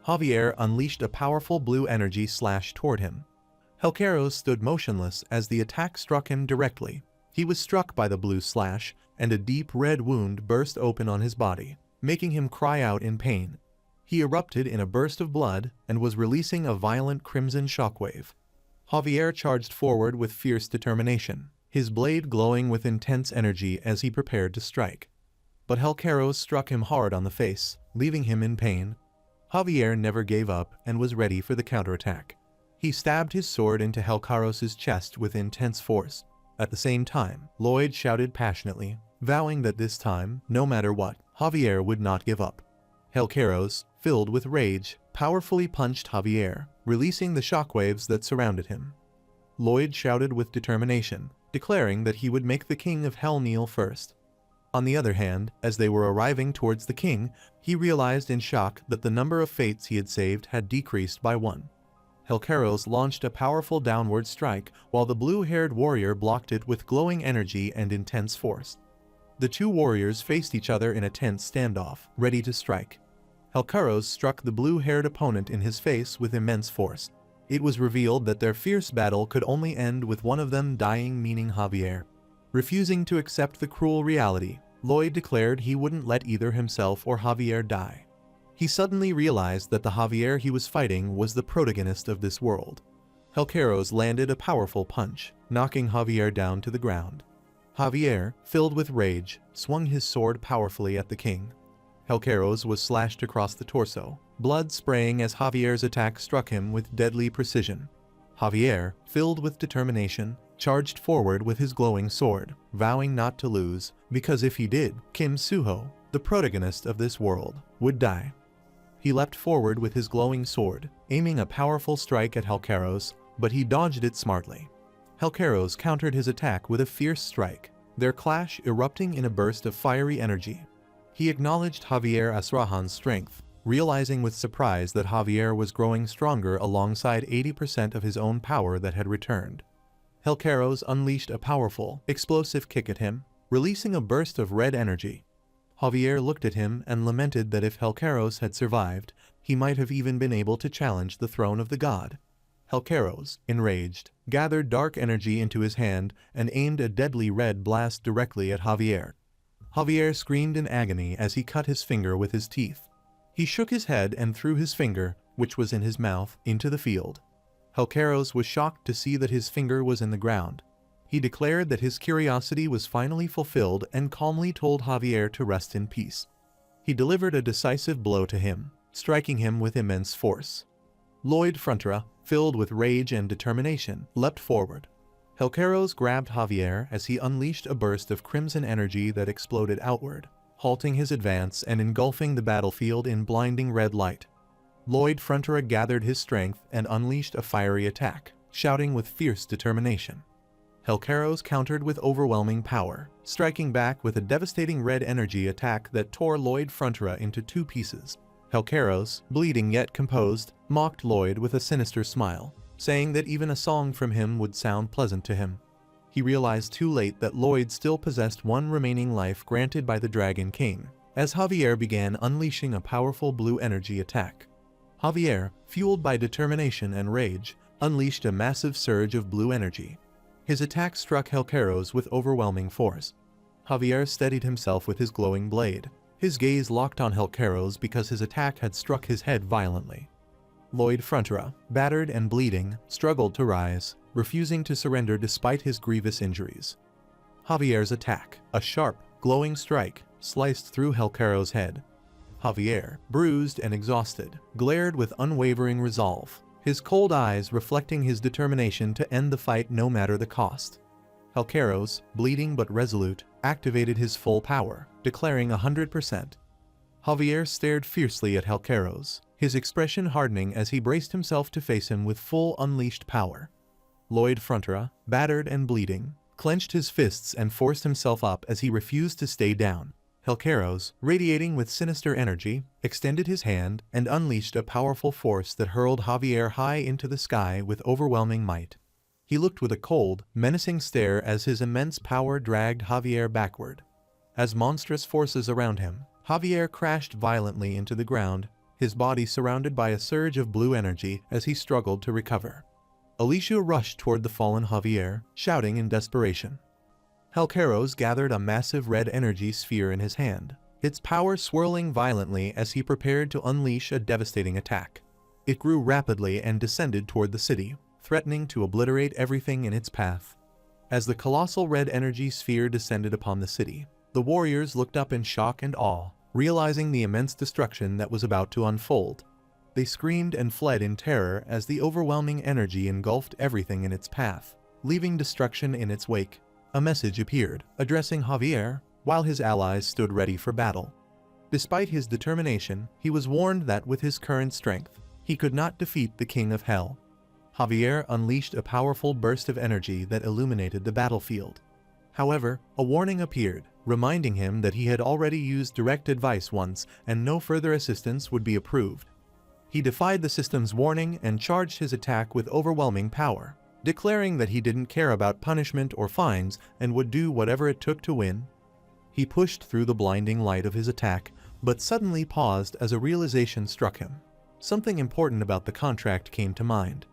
[SPEAKER 1] Javier unleashed a powerful blue energy slash toward him. Helcaros stood motionless as the attack struck him directly. He was struck by the blue slash, and a deep red wound burst open on his body, making him cry out in pain. He erupted in a burst of blood and was releasing a violent crimson shockwave. Javier charged forward with fierce determination, his blade glowing with intense energy as he prepared to strike. But Helcaros struck him hard on the face, leaving him in pain. Javier never gave up and was ready for the counterattack. He stabbed his sword into Helcaros' chest with intense force. At the same time, Lloyd shouted passionately, vowing that this time, no matter what, Javier would not give up. Helcaros, filled with rage, powerfully punched Javier, releasing the shockwaves that surrounded him. Lloyd shouted with determination, declaring that he would make the King of Hell kneel first. On the other hand, as they were arriving towards the king, he realized in shock that the number of fates he had saved had decreased by 1. Helcaros launched a powerful downward strike, while the blue-haired warrior blocked it with glowing energy and intense force. The two warriors faced each other in a tense standoff, ready to strike. Helcaros struck the blue-haired opponent in his face with immense force. It was revealed that their fierce battle could only end with one of them dying, meaning Javier. Refusing to accept the cruel reality, Lloyd declared he wouldn't let either himself or Javier die. He suddenly realized that the Javier he was fighting was the protagonist of this world. Helcaros landed a powerful punch, knocking Javier down to the ground. Javier, filled with rage, swung his sword powerfully at the king. Helcaros was slashed across the torso, blood spraying as Javier's attack struck him with deadly precision. Javier, filled with determination, charged forward with his glowing sword, vowing not to lose, because if he did, Kim Suho, the protagonist of this world, would die. He leapt forward with his glowing sword, aiming a powerful strike at Helcaros, but he dodged it smartly. Helcaros countered his attack with a fierce strike, their clash erupting in a burst of fiery energy. He acknowledged Javier Asrahan's strength, realizing with surprise that Javier was growing stronger alongside 80% of his own power that had returned. Helcaros unleashed a powerful, explosive kick at him, releasing a burst of red energy. Javier looked at him and lamented that if Helcaros had survived, he might have even been able to challenge the throne of the god. Helcaros, enraged, gathered dark energy into his hand and aimed a deadly red blast directly at Javier. Javier screamed in agony as he cut his finger with his teeth. He shook his head and threw his finger, which was in his mouth, into the field. Helcaros was shocked to see that his finger was in the ground. He declared that his curiosity was finally fulfilled and calmly told Javier to rest in peace. He delivered a decisive blow to him, striking him with immense force. Lloyd Frontera, filled with rage and determination, leapt forward. Helcaros grabbed Javier as he unleashed a burst of crimson energy that exploded outward, halting his advance and engulfing the battlefield in blinding red light. Lloyd Frontera gathered his strength and unleashed a fiery attack, shouting with fierce determination. Helcaros countered with overwhelming power, striking back with a devastating red energy attack that tore Lloyd Frontera into two pieces. Helcaros, bleeding yet composed, mocked Lloyd with a sinister smile, saying that even a song from him would sound pleasant to him. He realized too late that Lloyd still possessed one remaining life granted by the Dragon King, as Javier began unleashing a powerful blue energy attack. Javier, fueled by determination and rage, unleashed a massive surge of blue energy. His attack struck Helcaros with overwhelming force. Javier steadied himself with his glowing blade. His gaze locked on Helcaros because his attack had struck his head violently. Lloyd Frontera, battered and bleeding, struggled to rise, refusing to surrender despite his grievous injuries. Javier's attack, a sharp, glowing strike, sliced through Helcaros' head. Javier, bruised and exhausted, glared with unwavering resolve, his cold eyes reflecting his determination to end the fight no matter the cost. Helcaros, bleeding but resolute, activated his full power, declaring 100%. Javier stared fiercely at Helcaros, his expression hardening as he braced himself to face him with full unleashed power. Lloyd Frontera, battered and bleeding, clenched his fists and forced himself up as he refused to stay down. Helcaros, radiating with sinister energy, extended his hand and unleashed a powerful force that hurled Javier high into the sky with overwhelming might. He looked with a cold, menacing stare as his immense power dragged Javier backward. As monstrous forces around him, Javier crashed violently into the ground, his body surrounded by a surge of blue energy as he struggled to recover. Alicia rushed toward the fallen Javier, shouting in desperation. Helcaros gathered a massive red energy sphere in his hand, its power swirling violently as he prepared to unleash a devastating attack. It grew rapidly and descended toward the city, threatening to obliterate everything in its path. As the colossal red energy sphere descended upon the city, the warriors looked up in shock and awe, realizing the immense destruction that was about to unfold. They screamed and fled in terror as the overwhelming energy engulfed everything in its path, leaving destruction in its wake. A message appeared, addressing Javier, while his allies stood ready for battle. Despite his determination, he was warned that with his current strength, he could not defeat the King of Hell. Javier unleashed a powerful burst of energy that illuminated the battlefield. However, a warning appeared, reminding him that he had already used direct advice once and no further assistance would be approved. He defied the system's warning and charged his attack with overwhelming power, declaring that he didn't care about punishment or fines and would do whatever it took to win. He pushed through the blinding light of his attack, but suddenly paused as a realization struck him. Something important about the contract came to mind.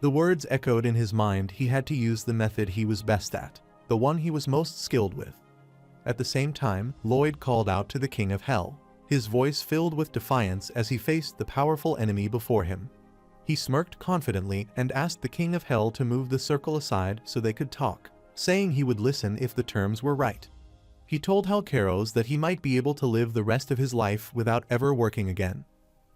[SPEAKER 1] The words echoed in his mind. He had to use the method he was best at, the one he was most skilled with. At the same time, Lloyd called out to the King of Hell, his voice filled with defiance as he faced the powerful enemy before him. He smirked confidently and asked the King of Hell to move the circle aside so they could talk, saying he would listen if the terms were right. He told Helcaros that he might be able to live the rest of his life without ever working again.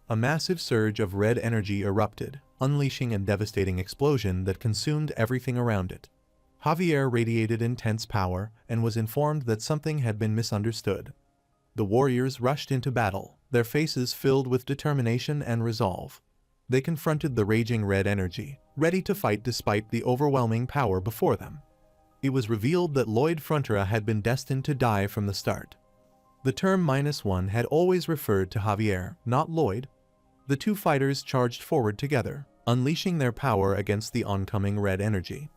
[SPEAKER 1] A massive surge of red energy erupted, unleashing a devastating explosion that consumed everything around it. Javier radiated intense power and was informed that something had been misunderstood. The warriors rushed into battle, their faces filled with determination and resolve. They confronted the raging red energy, ready to fight despite the overwhelming power before them. It was revealed that Lloyd Frontera had been destined to die from the start. The term -1 had always referred to Javier, not Lloyd. The two fighters charged forward together, unleashing their power against the oncoming red energy.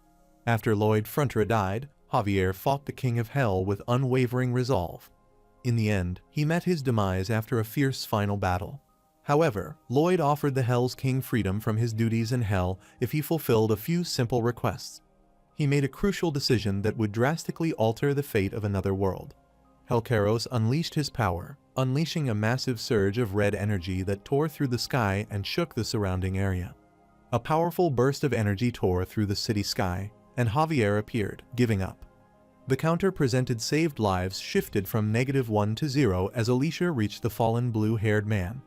[SPEAKER 1] After Lloyd Frontera died, Javier fought the King of Hell with unwavering resolve. In the end, he met his demise after a fierce final battle. However, Lloyd offered the Hell's King freedom from his duties in Hell if he fulfilled a few simple requests. He made a crucial decision that would drastically alter the fate of another world. Helcaros unleashed his power, unleashing a massive surge of red energy that tore through the sky and shook the surrounding area. A powerful burst of energy tore through the city sky, and Javier appeared, giving up. The counter presented saved lives shifted from -1 to 0 as Alicia reached the fallen blue-haired man.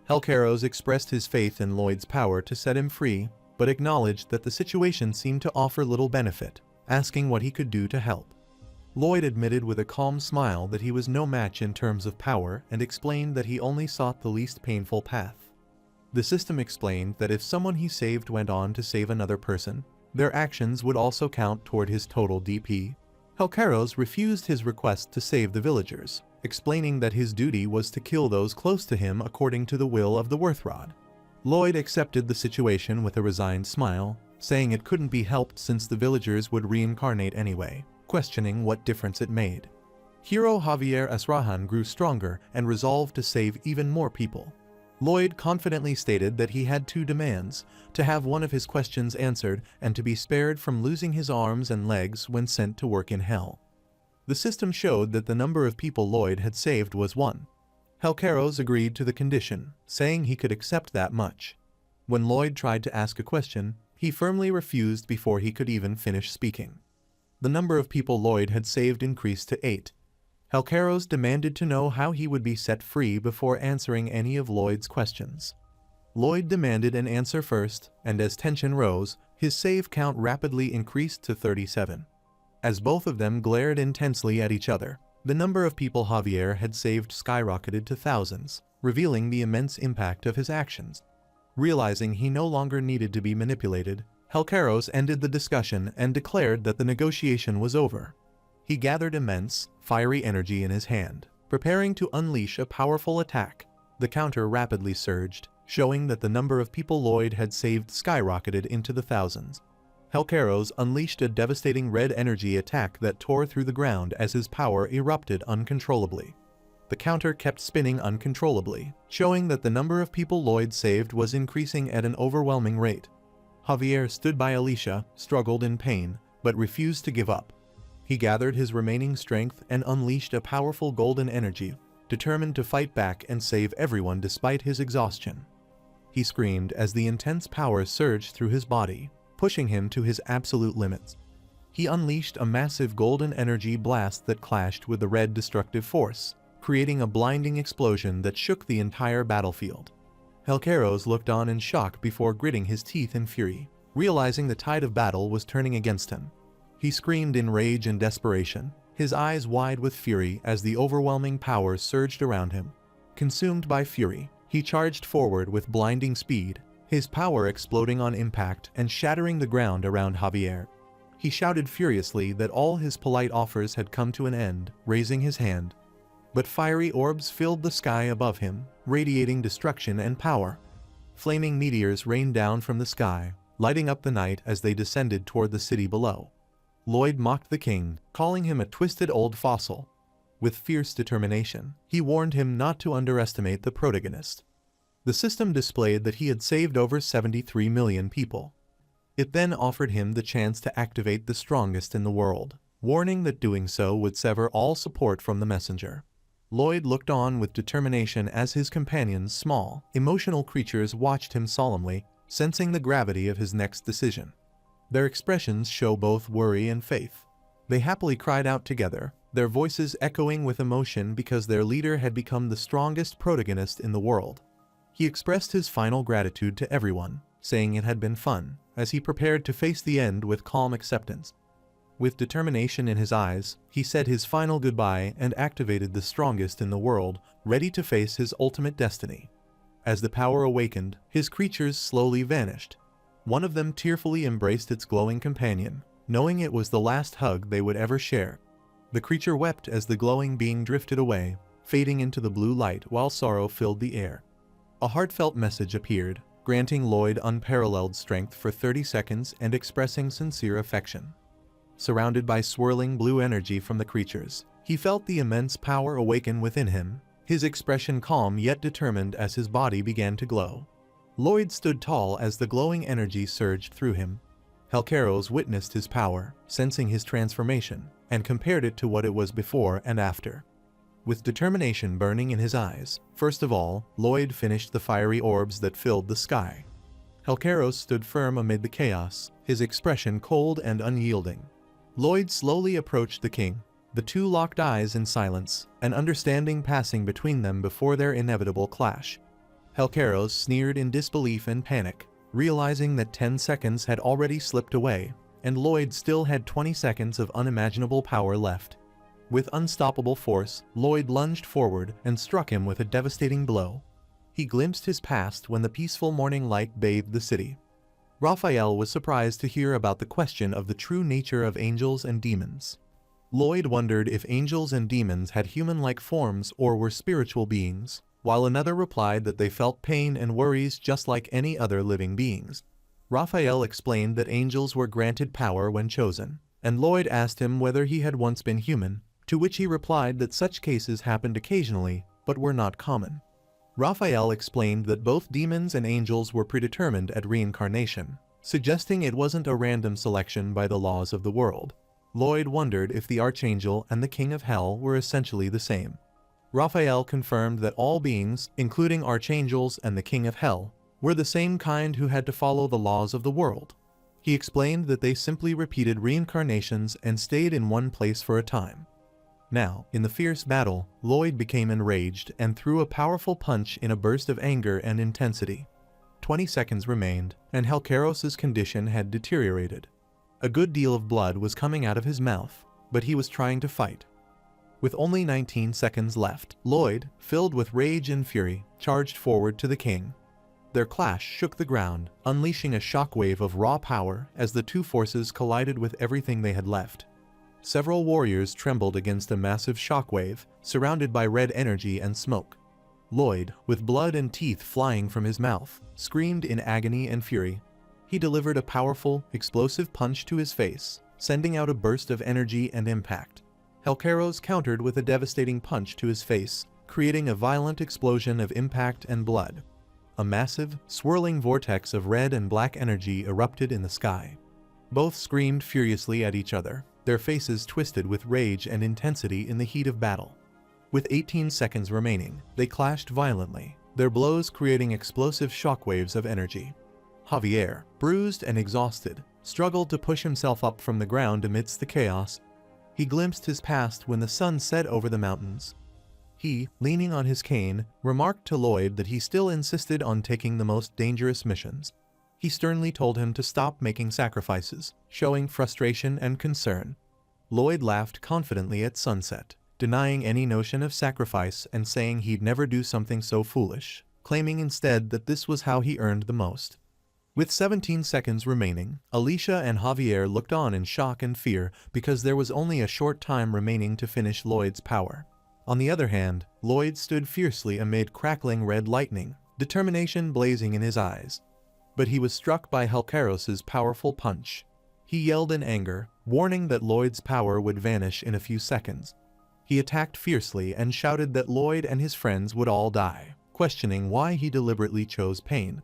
[SPEAKER 1] Helcaros expressed his faith in Lloyd's power to set him free, but acknowledged that the situation seemed to offer little benefit, asking what he could do to help. Lloyd admitted with a calm smile that he was no match in terms of power and explained that he only sought the least painful path. The system explained that if someone he saved went on to save another person, their actions would also count toward his total DP. Helcaros refused his request to save the villagers, explaining that his duty was to kill those close to him according to the will of the Worthrod. Lloyd accepted the situation with a resigned smile, saying it couldn't be helped since the villagers would reincarnate anyway, questioning what difference it made. Hero Javier Esrahan grew stronger and resolved to save even more people. Lloyd confidently stated that he had two demands: to have one of his questions answered and to be spared from losing his arms and legs when sent to work in Hell. The system showed that the number of people Lloyd had saved was 1. Helcaros agreed to the condition, saying he could accept that much. When Lloyd tried to ask a question, he firmly refused before he could even finish speaking. The number of people Lloyd had saved increased to 8. Helcaros demanded to know how he would be set free before answering any of Lloyd's questions. Lloyd demanded an answer first, and as tension rose, his save count rapidly increased to 37. As both of them glared intensely at each other, the number of people Javier had saved skyrocketed to thousands, revealing the immense impact of his actions. Realizing he no longer needed to be manipulated, Helcaros ended the discussion and declared that the negotiation was over. He gathered immense, fiery energy in his hand, preparing to unleash a powerful attack. The counter rapidly surged, showing that the number of people Lloyd had saved skyrocketed into the thousands. Helcaros unleashed a devastating red energy attack that tore through the ground as his power erupted uncontrollably. The counter kept spinning uncontrollably, showing that the number of people Lloyd saved was increasing at an overwhelming rate. Javier stood by Alicia, struggled in pain, but refused to give up. He gathered his remaining strength and unleashed a powerful golden energy, determined to fight back and save everyone despite his exhaustion. He screamed as the intense power surged through his body, pushing him to his absolute limits. He unleashed a massive golden energy blast that clashed with the red destructive force, creating a blinding explosion that shook the entire battlefield. Helcaros looked on in shock before gritting his teeth in fury, realizing the tide of battle was turning against him. He screamed in rage and desperation, his eyes wide with fury as the overwhelming power surged around him. Consumed by fury, he charged forward with blinding speed, his power exploding on impact and shattering the ground around Javier. He shouted furiously that all his polite offers had come to an end, raising his hand. But fiery orbs filled the sky above him, radiating destruction and power. Flaming meteors rained down from the sky, lighting up the night as they descended toward the city below. Lloyd mocked the king, calling him a twisted old fossil. With fierce determination, he warned him not to underestimate the protagonist. The system displayed that he had saved over 73 million people. It then offered him the chance to activate the strongest in the world, warning that doing so would sever all support from the messenger. Lloyd looked on with determination as his companions, small, emotional creatures, watched him solemnly, sensing the gravity of his next decision. Their expressions show both worry and faith. They happily cried out together, their voices echoing with emotion because their leader had become the strongest protagonist in the world. He expressed his final gratitude to everyone, saying it had been fun, as he prepared to face the end with calm acceptance. With determination in his eyes, he said his final goodbye and activated the strongest in the world, ready to face his ultimate destiny. As the power awakened, his creatures slowly vanished. One of them tearfully embraced its glowing companion, knowing it was the last hug they would ever share. The creature wept as the glowing being drifted away, fading into the blue light while sorrow filled the air. A heartfelt message appeared, granting Lloyd unparalleled strength for 30 seconds and expressing sincere affection. Surrounded by swirling blue energy from the creatures, he felt the immense power awaken within him, his expression calm yet determined as his body began to glow. Lloyd stood tall as the glowing energy surged through him. Helcaros witnessed his power, sensing his transformation, and compared it to what it was before and after. With determination burning in his eyes, first of all, Lloyd finished the fiery orbs that filled the sky. Helcaros stood firm amid the chaos, his expression cold and unyielding. Lloyd slowly approached the king. The two locked eyes in silence, an understanding passing between them before their inevitable clash. Helcaros sneered in disbelief and panic, realizing that 10 seconds had already slipped away, and Lloyd still had 20 seconds of unimaginable power left. With unstoppable force, Lloyd lunged forward and struck him with a devastating blow. He glimpsed his past when the peaceful morning light bathed the city. Raphael was surprised to hear about the question of the true nature of angels and demons. Lloyd wondered if angels and demons had human-like forms or were spiritual beings, while another replied that they felt pain and worries just like any other living beings. Raphael explained that angels were granted power when chosen, and Lloyd asked him whether he had once been human, to which he replied that such cases happened occasionally, but were not common. Raphael explained that both demons and angels were predetermined at reincarnation, suggesting it wasn't a random selection by the laws of the world. Lloyd wondered if the Archangel and the King of Hell were essentially the same. Raphael confirmed that all beings, including archangels and the King of Hell, were the same kind who had to follow the laws of the world. He explained that they simply repeated reincarnations and stayed in one place for a time. Now, in the fierce battle, Lloyd became enraged and threw a powerful punch in a burst of anger and intensity. 20 seconds remained, and Helcaros' condition had deteriorated. A good deal of blood was coming out of his mouth, but he was trying to fight. With only 19 seconds left, Lloyd, filled with rage and fury, charged forward to the king. Their clash shook the ground, unleashing a shockwave of raw power as the two forces collided with everything they had left. Several warriors trembled against a massive shockwave, surrounded by red energy and smoke. Lloyd, with blood and teeth flying from his mouth, screamed in agony and fury. He delivered a powerful, explosive punch to his face, sending out a burst of energy and impact. Helcaros countered with a devastating punch to his face, creating a violent explosion of impact and blood. A massive, swirling vortex of red and black energy erupted in the sky. Both screamed furiously at each other, their faces twisted with rage and intensity in the heat of battle. With 18 seconds remaining, they clashed violently, their blows creating explosive shockwaves of energy. Javier, bruised and exhausted, struggled to push himself up from the ground amidst the chaos. He glimpsed his past when the sun set over the mountains. He, leaning on his cane, remarked to Lloyd that he still insisted on taking the most dangerous missions. He sternly told him to stop making sacrifices, showing frustration and concern. Lloyd laughed confidently at sunset, denying any notion of sacrifice and saying he'd never do something so foolish, claiming instead that this was how he earned the most. With 17 seconds remaining, Alicia and Javier looked on in shock and fear because there was only a short time remaining to finish Lloyd's power. On the other hand, Lloyd stood fiercely amid crackling red lightning, determination blazing in his eyes. But he was struck by Helcaros' powerful punch. He yelled in anger, warning that Lloyd's power would vanish in a few seconds. He attacked fiercely and shouted that Lloyd and his friends would all die, questioning why he deliberately chose pain.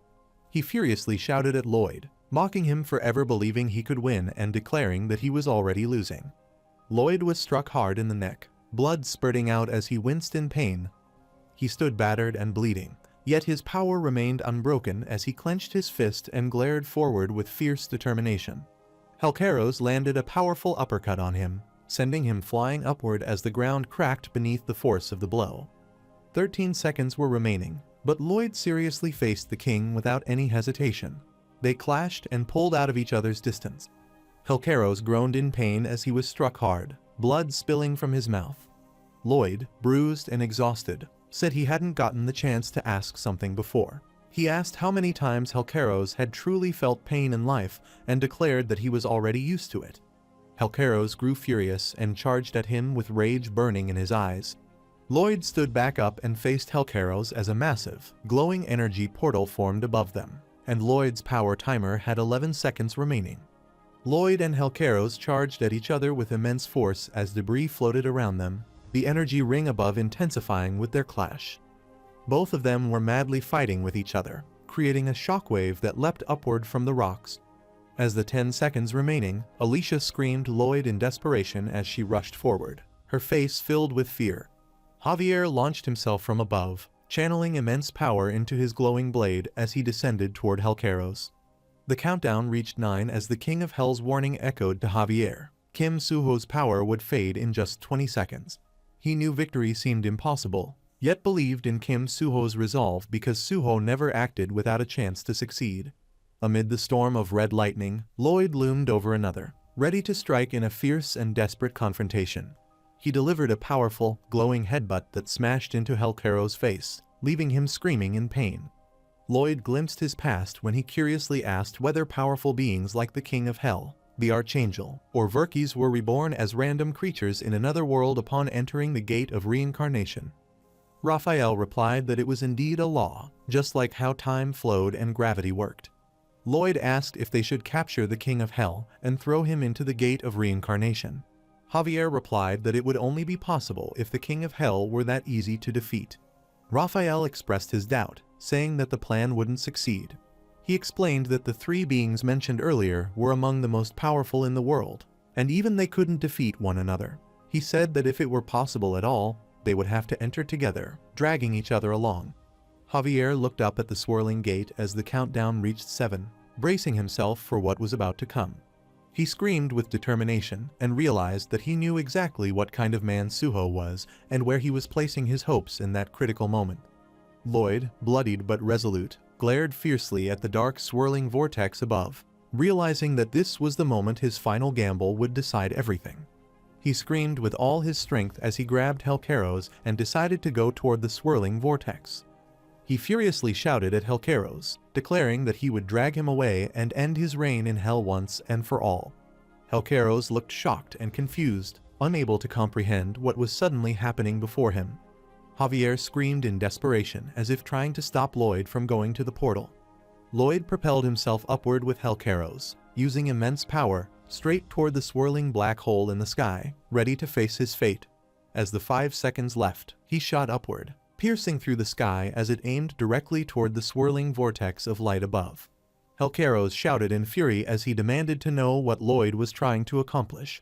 [SPEAKER 1] He furiously shouted at Lloyd, mocking him for ever believing he could win and declaring that he was already losing. Lloyd was struck hard in the neck, blood spurting out as he winced in pain. He stood battered and bleeding, yet his power remained unbroken as he clenched his fist and glared forward with fierce determination. Helcaros landed a powerful uppercut on him, sending him flying upward as the ground cracked beneath the force of the blow. 13 seconds were remaining, but Lloyd seriously faced the king without any hesitation. They clashed and pulled out of each other's distance. Helcaros groaned in pain as he was struck hard, blood spilling from his mouth. Lloyd, bruised and exhausted, said he hadn't gotten the chance to ask something before. He asked how many times Helcaros had truly felt pain in life and declared that he was already used to it. Helcaros grew furious and charged at him with rage burning in his eyes. Lloyd stood back up and faced Helcaros as a massive, glowing energy portal formed above them, and Lloyd's power timer had 11 seconds remaining. Lloyd and Helcaros charged at each other with immense force as debris floated around them, the energy ring above intensifying with their clash. Both of them were madly fighting with each other, creating a shockwave that leapt upward from the rocks. As the 10 seconds remaining, Alicia screamed Lloyd in desperation as she rushed forward, her face filled with fear. Javier launched himself from above, channeling immense power into his glowing blade as he descended toward Helcaros. The countdown reached 9 as the King of Hell's warning echoed to Javier. Kim Suho's power would fade in just 20 seconds. He knew victory seemed impossible, yet believed in Kim Suho's resolve because Suho never acted without a chance to succeed. Amid the storm of red lightning, Lloyd loomed over another, ready to strike in a fierce and desperate confrontation. He delivered a powerful, glowing headbutt that smashed into Helcaros' face, leaving him screaming in pain. Lloyd glimpsed his past when he curiously asked whether powerful beings like the King of Hell, the Archangel, or Verkis were reborn as random creatures in another world upon entering the gate of reincarnation. Raphael replied that it was indeed a law, just like how time flowed and gravity worked. Lloyd asked if they should capture the King of Hell and throw him into the gate of reincarnation. Javier replied that it would only be possible if the King of Hell were that easy to defeat. Raphael expressed his doubt, saying that the plan wouldn't succeed. He explained that the 3 beings mentioned earlier were among the most powerful in the world, and even they couldn't defeat one another. He said that if it were possible at all, they would have to enter together, dragging each other along. Javier looked up at the swirling gate as the countdown reached 7, bracing himself for what was about to come. He screamed with determination and realized that he knew exactly what kind of man Suho was and where he was placing his hopes in that critical moment. Lloyd, bloodied but resolute, glared fiercely at the dark swirling vortex above, realizing that this was the moment his final gamble would decide everything. He screamed with all his strength as he grabbed Helcaros and decided to go toward the swirling vortex. He furiously shouted at Helcaros, declaring that he would drag him away and end his reign in hell once and for all. Helcaros looked shocked and confused, unable to comprehend what was suddenly happening before him. Javier screamed in desperation as if trying to stop Lloyd from going to the portal. Lloyd propelled himself upward with Helcaros, using immense power, straight toward the swirling black hole in the sky, ready to face his fate. As the 5 seconds left, he shot upward, piercing through the sky as it aimed directly toward the swirling vortex of light above. Helcaros shouted in fury as he demanded to know what Lloyd was trying to accomplish.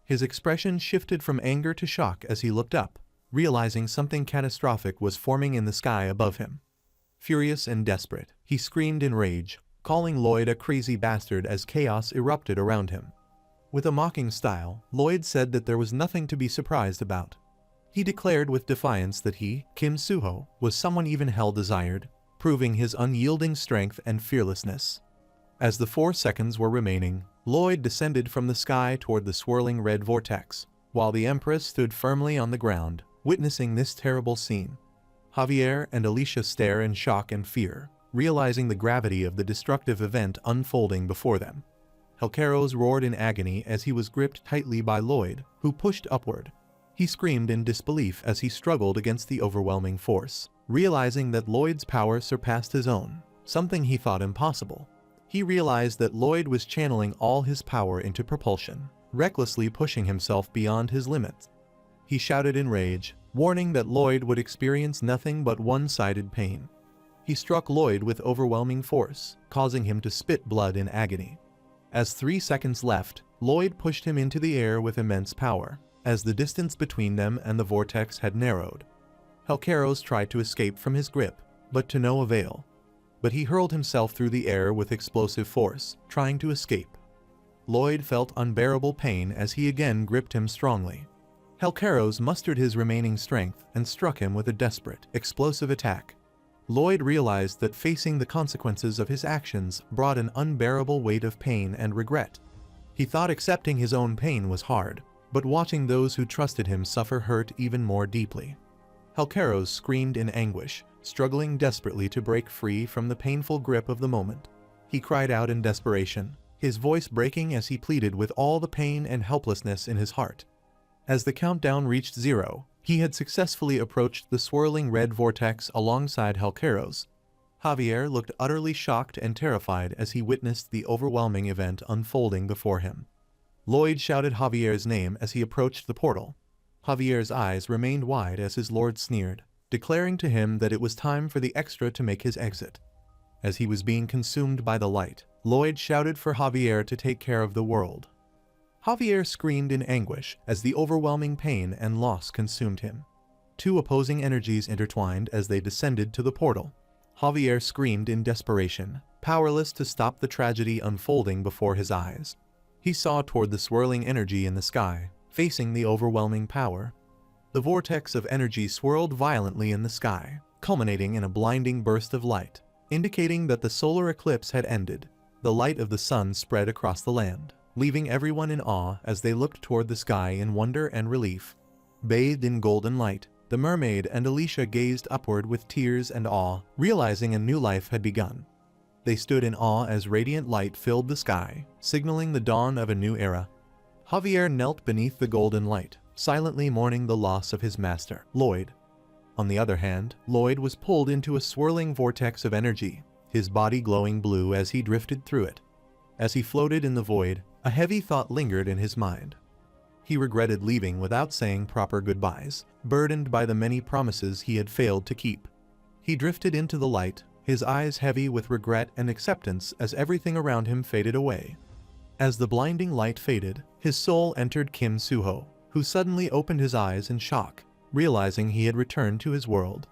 [SPEAKER 1] His expression shifted from anger to shock as he looked up, realizing something catastrophic was forming in the sky above him. Furious and desperate, he screamed in rage, calling Lloyd a crazy bastard as chaos erupted around him. With a mocking style, Lloyd said that there was nothing to be surprised about. He declared with defiance that he, Kim Suho, was someone even hell desired, proving his unyielding strength and fearlessness. As the 4 seconds were remaining, Lloyd descended from the sky toward the swirling red vortex, while the Empress stood firmly on the ground, witnessing this terrible scene. Javier and Alicia stare in shock and fear, realizing the gravity of the destructive event unfolding before them. Helcaros roared in agony as he was gripped tightly by Lloyd, who pushed upward. He screamed in disbelief as he struggled against the overwhelming force, realizing that Lloyd's power surpassed his own, something he thought impossible. He realized that Lloyd was channeling all his power into propulsion, recklessly pushing himself beyond his limits. he shouted in rage, warning that Lloyd would experience nothing but one-sided pain. He struck Lloyd with overwhelming force, causing him to spit blood in agony. As 3 seconds left, Lloyd pushed him into the air with immense power, as the distance between them and the vortex had narrowed. Helcaros tried to escape from his grip, but to no avail. But he hurled himself through the air with explosive force, trying to escape. Lloyd felt unbearable pain as he again gripped him strongly. Helcaros mustered his remaining strength and struck him with a desperate, explosive attack. Lloyd realized that facing the consequences of his actions brought an unbearable weight of pain and regret. He thought accepting his own pain was hard, but watching those who trusted him suffer hurt even more deeply. Helcaros screamed in anguish, struggling desperately to break free from the painful grip of the moment. He cried out in desperation, his voice breaking as he pleaded with all the pain and helplessness in his heart. As the countdown reached 0, he had successfully approached the swirling red vortex alongside Helcaros. Javier looked utterly shocked and terrified as he witnessed the overwhelming event unfolding before him. Lloyd shouted Javier's name as he approached the portal. Javier's eyes remained wide as his lord sneered, declaring to him that it was time for the extra to make his exit. As he was being consumed by the light, Lloyd shouted for Javier to take care of the world. Javier screamed in anguish as the overwhelming pain and loss consumed him. Two opposing energies intertwined as they descended to the portal. Javier screamed in desperation, powerless to stop the tragedy unfolding before his eyes. He saw toward the swirling energy in the sky, facing the overwhelming power. The vortex of energy swirled violently in the sky, culminating in a blinding burst of light, indicating that the solar eclipse had ended. The light of the sun spread across the land, leaving everyone in awe as they looked toward the sky in wonder and relief. Bathed in golden light, the mermaid and Alicia gazed upward with tears and awe, realizing a new life had begun. They stood in awe as radiant light filled the sky, signaling the dawn of a new era. Javier knelt beneath the golden light, silently mourning the loss of his master, Lloyd. On the other hand, Lloyd was pulled into a swirling vortex of energy, his body glowing blue as he drifted through it. As he floated in the void, a heavy thought lingered in his mind. He regretted leaving without saying proper goodbyes, burdened by the many promises he had failed to keep. He drifted into the light, his eyes heavy with regret and acceptance as everything around him faded away. As the blinding light faded, his soul entered Kim Suho, who suddenly opened his eyes in shock, realizing he had returned to his world.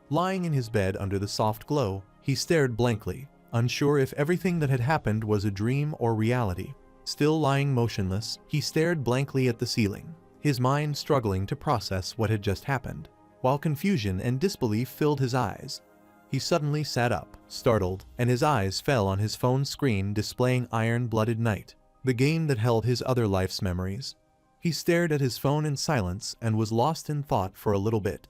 [SPEAKER 1] Lying in his bed under the soft glow, he stared blankly, unsure if everything that had happened was a dream or reality. Still lying motionless, he stared blankly at the ceiling, his mind struggling to process what had just happened, while confusion and disbelief filled his eyes. He suddenly sat up, startled, and his eyes fell on his phone screen displaying Iron-Blooded Knight, the game that held his other life's memories. He stared at his phone in silence and was lost in thought for a little bit.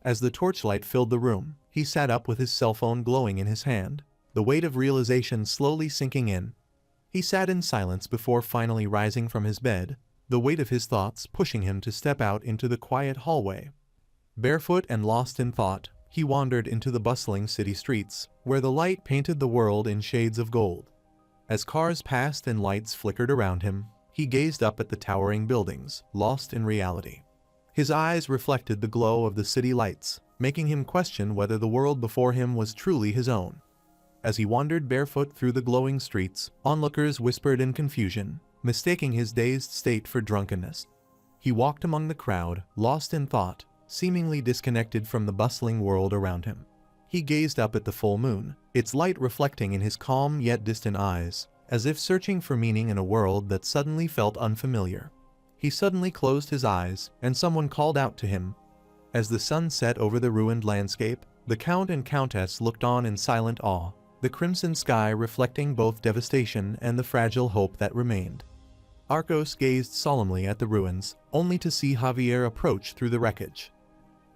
[SPEAKER 1] As the torchlight filled the room, he sat up with his cell phone glowing in his hand, the weight of realization slowly sinking in. He sat in silence before finally rising from his bed, the weight of his thoughts pushing him to step out into the quiet hallway. Barefoot and lost in thought, he wandered into the bustling city streets, where the light painted the world in shades of gold. As cars passed and lights flickered around him, he gazed up at the towering buildings, lost in reality. His eyes reflected the glow of the city lights, making him question whether the world before him was truly his own. As he wandered barefoot through the glowing streets, onlookers whispered in confusion, mistaking his dazed state for drunkenness. He walked among the crowd, lost in thought, seemingly disconnected from the bustling world around him. He gazed up at the full moon, its light reflecting in his calm yet distant eyes, as if searching for meaning in a world that suddenly felt unfamiliar. He suddenly closed his eyes, and someone called out to him. As the sun set over the ruined landscape, the Count and Countess looked on in silent awe, the crimson sky reflecting both devastation and the fragile hope that remained. Arcos gazed solemnly at the ruins, only to see Javier approach through the wreckage.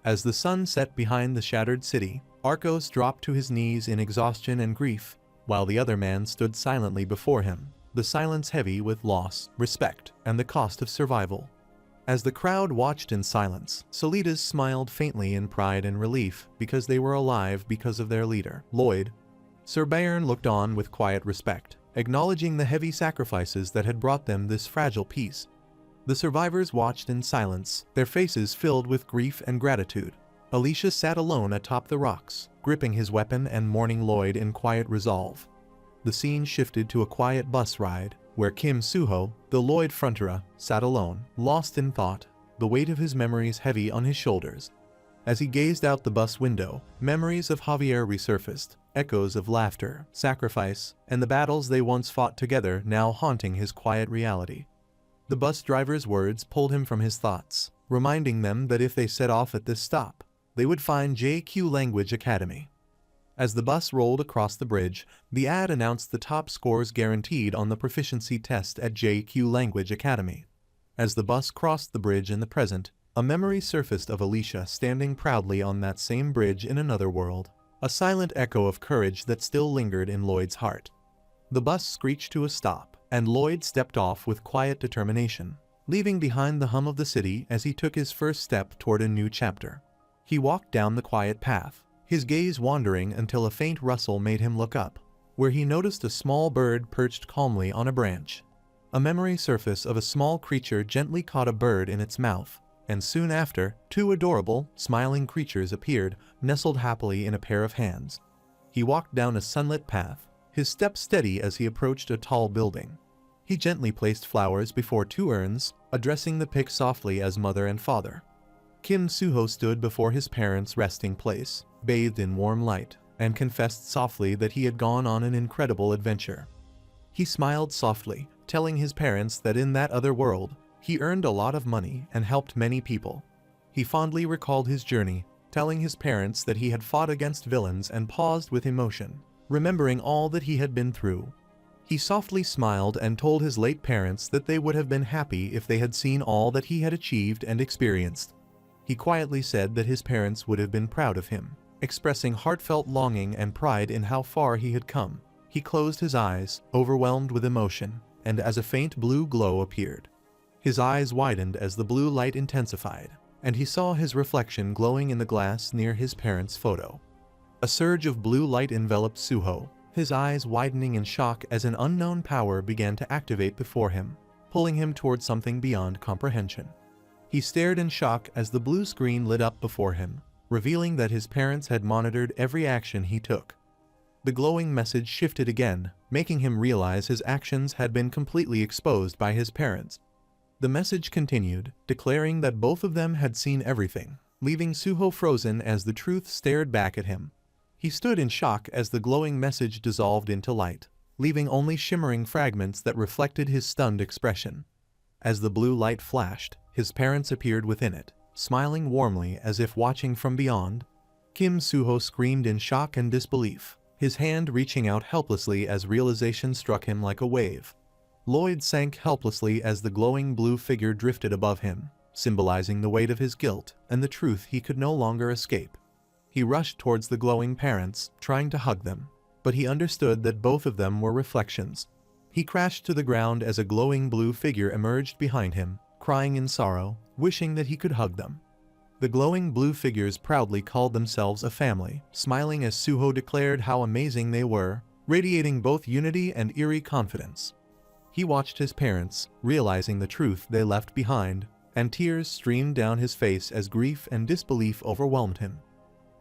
[SPEAKER 1] As the sun set behind the shattered city, Arcos dropped to his knees in exhaustion and grief, while the other man stood silently before him, the silence heavy with loss, respect, and the cost of survival. As the crowd watched in silence, Solitas smiled faintly in pride and relief because they were alive because of their leader, Lloyd. Sir Bayern looked on with quiet respect, acknowledging the heavy sacrifices that had brought them this fragile peace. The survivors watched in silence, their faces filled with grief and gratitude. Alicia sat alone atop the rocks, gripping his weapon and mourning Lloyd in quiet resolve. The scene shifted to a quiet bus ride, where Kim Suho, the Lloyd frontier, sat alone, lost in thought, the weight of his memories heavy on his shoulders. As he gazed out the bus window, memories of Javier resurfaced, echoes of laughter, sacrifice, and the battles they once fought together now haunting his quiet reality. The bus driver's words pulled him from his thoughts, reminding them that if they set off at this stop, they would find JQ Language Academy. As the bus rolled across the bridge, the ad announced the top scores guaranteed on the proficiency test at JQ Language Academy. As the bus crossed the bridge in the present, a memory surfaced of Alicia standing proudly on that same bridge in another world, a silent echo of courage that still lingered in Lloyd's heart. The bus screeched to a stop, and Lloyd stepped off with quiet determination, leaving behind the hum of the city as he took his first step toward a new chapter. He walked down the quiet path, his gaze wandering until a faint rustle made him look up, where he noticed a small bird perched calmly on a branch. A memory surfaced of a small creature gently caught a bird in its mouth, and soon after, two adorable, smiling creatures appeared, nestled happily in a pair of hands. He walked down a sunlit path, his steps steady as he approached a tall building. He gently placed flowers before two urns, addressing the pick softly as mother and father. Kim Suho stood before his parents' resting place, bathed in warm light, and confessed softly that he had gone on an incredible adventure. He smiled softly, telling his parents that in that other world, he earned a lot of money and helped many people. He fondly recalled his journey, telling his parents that he had fought against villains and paused with emotion, remembering all that he had been through. He softly smiled and told his late parents that they would have been happy if they had seen all that he had achieved and experienced. He quietly said that his parents would have been proud of him, expressing heartfelt longing and pride in how far he had come. He closed his eyes, overwhelmed with emotion, and as a faint blue glow appeared. His eyes widened as the blue light intensified, and he saw his reflection glowing in the glass near his parents' photo. A surge of blue light enveloped Suho, his eyes widening in shock as an unknown power began to activate before him, pulling him toward something beyond comprehension. He stared in shock as the blue screen lit up before him, revealing that his parents had monitored every action he took. The glowing message shifted again, making him realize his actions had been completely exposed by his parents. The message continued, declaring that both of them had seen everything, leaving Suho frozen as the truth stared back at him. He stood in shock as the glowing message dissolved into light, leaving only shimmering fragments that reflected his stunned expression. As the blue light flashed, his parents appeared within it, smiling warmly as if watching from beyond. Kim Suho screamed in shock and disbelief, his hand reaching out helplessly as realization struck him like a wave. Lloyd sank helplessly as the glowing blue figure drifted above him, symbolizing the weight of his guilt and the truth he could no longer escape. He rushed towards the glowing parents, trying to hug them, but he understood that both of them were reflections. He crashed to the ground as a glowing blue figure emerged behind him, crying in sorrow, wishing that he could hug them. The glowing blue figures proudly called themselves a family, smiling as Suho declared how amazing they were, radiating both unity and eerie confidence. He watched his parents, realizing the truth they left behind, and tears streamed down his face as grief and disbelief overwhelmed him.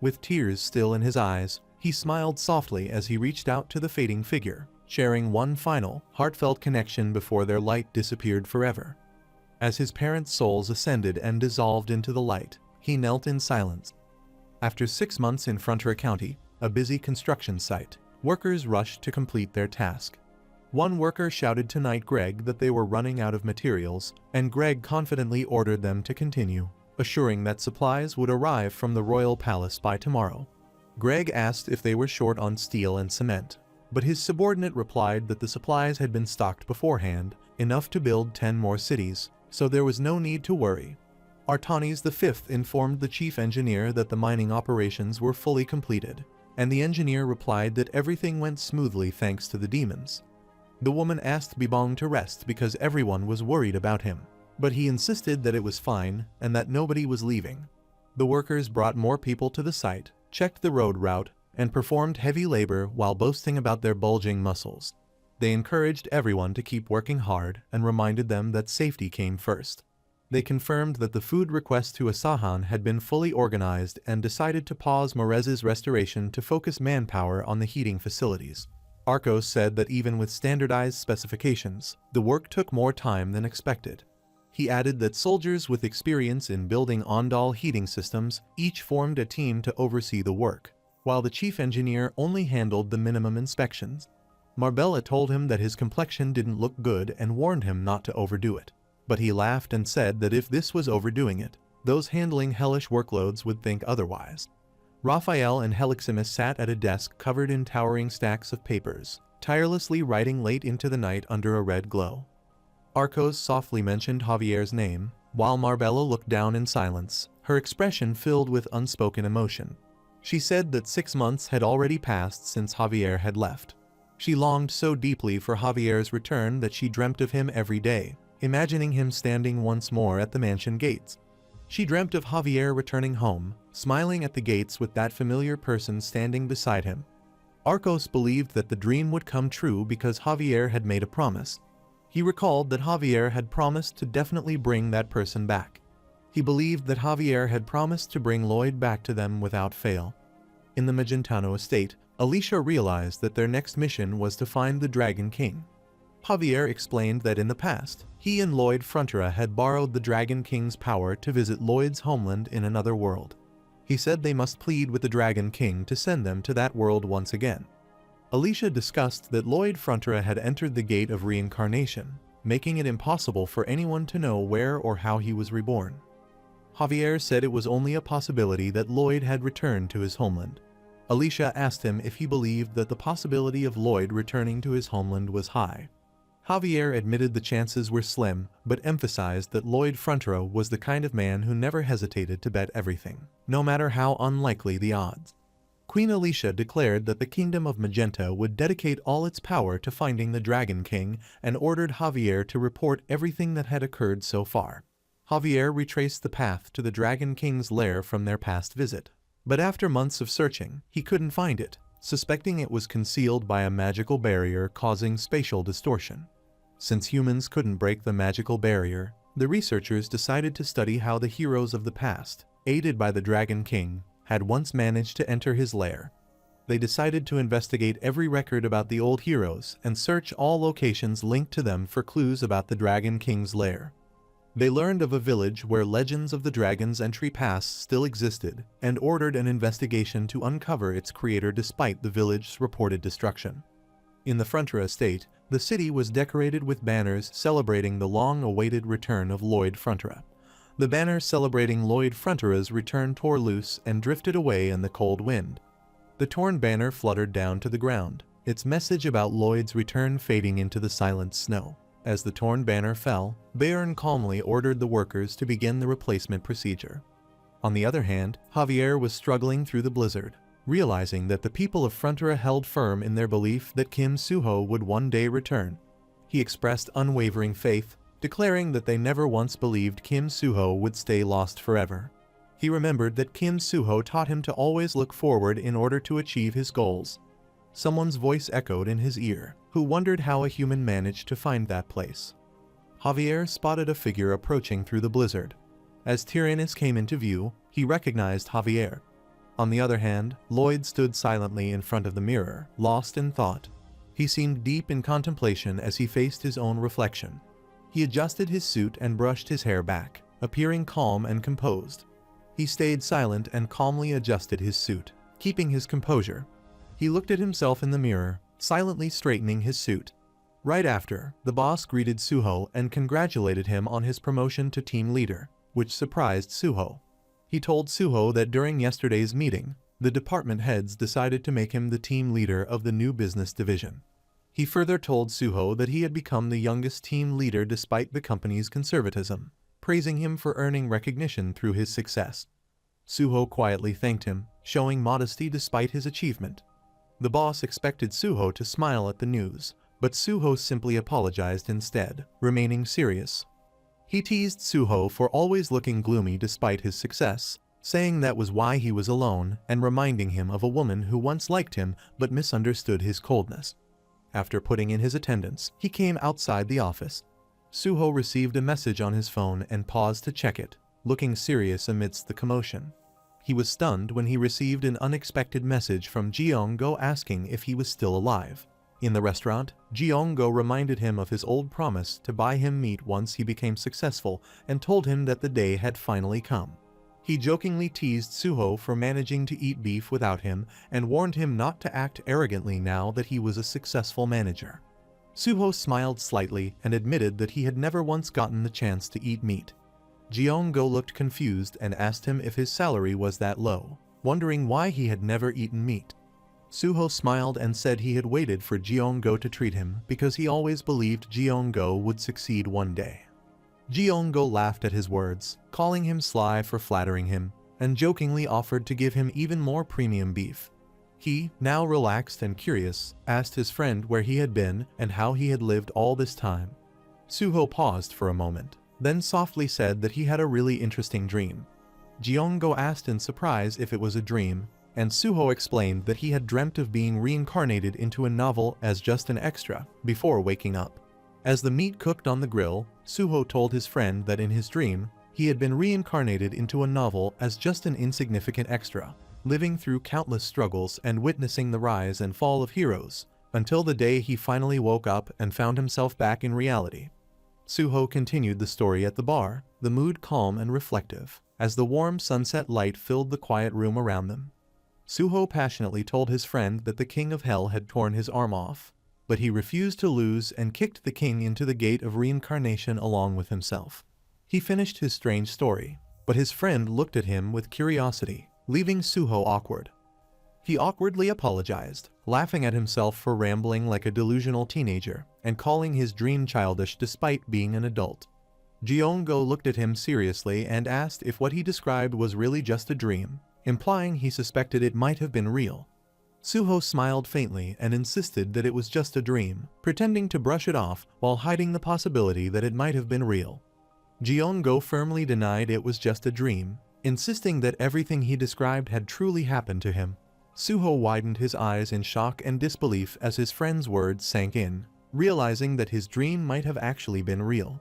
[SPEAKER 1] With tears still in his eyes, he smiled softly as he reached out to the fading figure, sharing one final, heartfelt connection before their light disappeared forever. As his parents' souls ascended and dissolved into the light, he knelt in silence. After 6 months in Frontier County, a busy construction site, workers rushed to complete their task. One worker shouted to Knight Greg that they were running out of materials, and Greg confidently ordered them to continue, assuring that supplies would arrive from the royal palace by tomorrow. Greg asked if they were short on steel and cement, but his subordinate replied that the supplies had been stocked beforehand, enough to build 10 more cities, so there was no need to worry. Artanis V informed the chief engineer that the mining operations were fully completed, and the engineer replied that everything went smoothly thanks to the demons. The woman asked Bibong to rest because everyone was worried about him, but he insisted that it was fine and that nobody was leaving. The workers brought more people to the site, checked the road route, and performed heavy labor while boasting about their bulging muscles. They encouraged everyone to keep working hard and reminded them that safety came first. They confirmed that the food request to Asahan had been fully organized and decided to pause Morez's restoration to focus manpower on the heating facilities. Arcos said that even with standardized specifications, the work took more time than expected. He added that soldiers with experience in building Ondal heating systems each formed a team to oversee the work, while the chief engineer only handled the minimum inspections. Marbella told him that his complexion didn't look good and warned him not to overdo it. But he laughed and said that if this was overdoing it, those handling hellish workloads would think otherwise. Raphael and Heliximus sat at a desk covered in towering stacks of papers, tirelessly writing late into the night under a red glow. Arcos softly mentioned Javier's name, while Marbella looked down in silence, her expression filled with unspoken emotion. She said that 6 months had already passed since Javier had left. She longed so deeply for Javier's return that she dreamt of him every day, imagining him standing once more at the mansion gates. She dreamt of Javier returning home, smiling at the gates with that familiar person standing beside him. Arcos believed that the dream would come true because Javier had made a promise. He recalled that Javier had promised to definitely bring that person back. He believed that Javier had promised to bring Lloyd back to them without fail. In the Magentano estate, Alicia realized that their next mission was to find the Dragon King. Javier explained that in the past, he and Lloyd Frontera had borrowed the Dragon King's power to visit Lloyd's homeland in another world. He said they must plead with the Dragon King to send them to that world once again. Alicia discussed that Lloyd Frontera had entered the gate of reincarnation, making it impossible for anyone to know where or how he was reborn. Javier said it was only a possibility that Lloyd had returned to his homeland. Alicia asked him if he believed that the possibility of Lloyd returning to his homeland was high. Javier admitted the chances were slim, but emphasized that Lloyd Frontera was the kind of man who never hesitated to bet everything, no matter how unlikely the odds. Queen Alicia declared that the Kingdom of Magenta would dedicate all its power to finding the Dragon King and ordered Javier to report everything that had occurred so far. Javier retraced the path to the Dragon King's lair from their past visit, but after months of searching, he couldn't find it, suspecting it was concealed by a magical barrier causing spatial distortion. Since humans couldn't break the magical barrier, the researchers decided to study how the heroes of the past, aided by the Dragon King, had once managed to enter his lair. They decided to investigate every record about the old heroes and search all locations linked to them for clues about the Dragon King's lair. They learned of a village where legends of the dragon's entry pass still existed and ordered an investigation to uncover its creator despite the village's reported destruction. In the Frontera estate, the city was decorated with banners celebrating the long-awaited return of Lloyd Frontera. The banner celebrating Lloyd Frontera's return tore loose and drifted away in the cold wind. The torn banner fluttered down to the ground, its message about Lloyd's return fading into the silent snow. As the torn banner fell, Bayern calmly ordered the workers to begin the replacement procedure. On the other hand, Javier was struggling through the blizzard, realizing that the people of Frontera held firm in their belief that Kim Suho would one day return. He expressed unwavering faith, declaring that they never once believed Kim Suho would stay lost forever. He remembered that Kim Suho taught him to always look forward in order to achieve his goals. Someone's voice echoed in his ear, who wondered how a human managed to find that place. Javier spotted a figure approaching through the blizzard. As Tyrannus came into view, he recognized Javier. On the other hand, Lloyd stood silently in front of the mirror, lost in thought. He seemed deep in contemplation as he faced his own reflection. He adjusted his suit and brushed his hair back, appearing calm and composed. He stayed silent and calmly adjusted his suit, keeping his composure. He looked at himself in the mirror, silently straightening his suit. Right after, the boss greeted Suho and congratulated him on his promotion to team leader, which surprised Suho. He told Suho that during yesterday's meeting, the department heads decided to make him the team leader of the new business division. He further told Suho that he had become the youngest team leader despite the company's conservatism, praising him for earning recognition through his success. Suho quietly thanked him, showing modesty despite his achievement. The boss expected Suho to smile at the news, but Suho simply apologized instead, remaining serious. He teased Suho for always looking gloomy despite his success, saying that was why he was alone and reminding him of a woman who once liked him but misunderstood his coldness. After putting in his attendance, he came outside the office. Suho received a message on his phone and paused to check it, looking serious amidst the commotion. He was stunned when he received an unexpected message from Jeong-go asking if he was still alive. In the restaurant, Jeong-go reminded him of his old promise to buy him meat once he became successful and told him that the day had finally come. He jokingly teased Suho for managing to eat beef without him and warned him not to act arrogantly now that he was a successful manager. Suho smiled slightly and admitted that he had never once gotten the chance to eat meat. Jeong-go looked confused and asked him if his salary was that low, wondering why he had never eaten meat. Suho smiled and said he had waited for Jeong-go to treat him because he always believed Jeong-go would succeed one day. Jeong-go laughed at his words, calling him sly for flattering him, and jokingly offered to give him even more premium beef. He, now relaxed and curious, asked his friend where he had been and how he had lived all this time. Suho paused for a moment, then softly said that he had a really interesting dream. Jeong-go asked in surprise if it was a dream, and Suho explained that he had dreamt of being reincarnated into a novel as just an extra before waking up. As the meat cooked on the grill, Suho told his friend that in his dream, he had been reincarnated into a novel as just an insignificant extra, living through countless struggles and witnessing the rise and fall of heroes, until the day he finally woke up and found himself back in reality. Suho continued the story at the bar, the mood calm and reflective, as the warm sunset light filled the quiet room around them. Suho passionately told his friend that the King of Hell had torn his arm off, but he refused to lose and kicked the king into the gate of reincarnation along with himself. He finished his strange story, but his friend looked at him with curiosity, leaving Suho awkward. He awkwardly apologized, laughing at himself for rambling like a delusional teenager and calling his dream childish despite being an adult. Jeong-go looked at him seriously and asked if what he described was really just a dream, implying he suspected it might have been real. Suho smiled faintly and insisted that it was just a dream, pretending to brush it off while hiding the possibility that it might have been real. Jeong-go firmly denied it was just a dream, insisting that everything he described had truly happened to him. Suho widened his eyes in shock and disbelief as his friend's words sank in, realizing that his dream might have actually been real.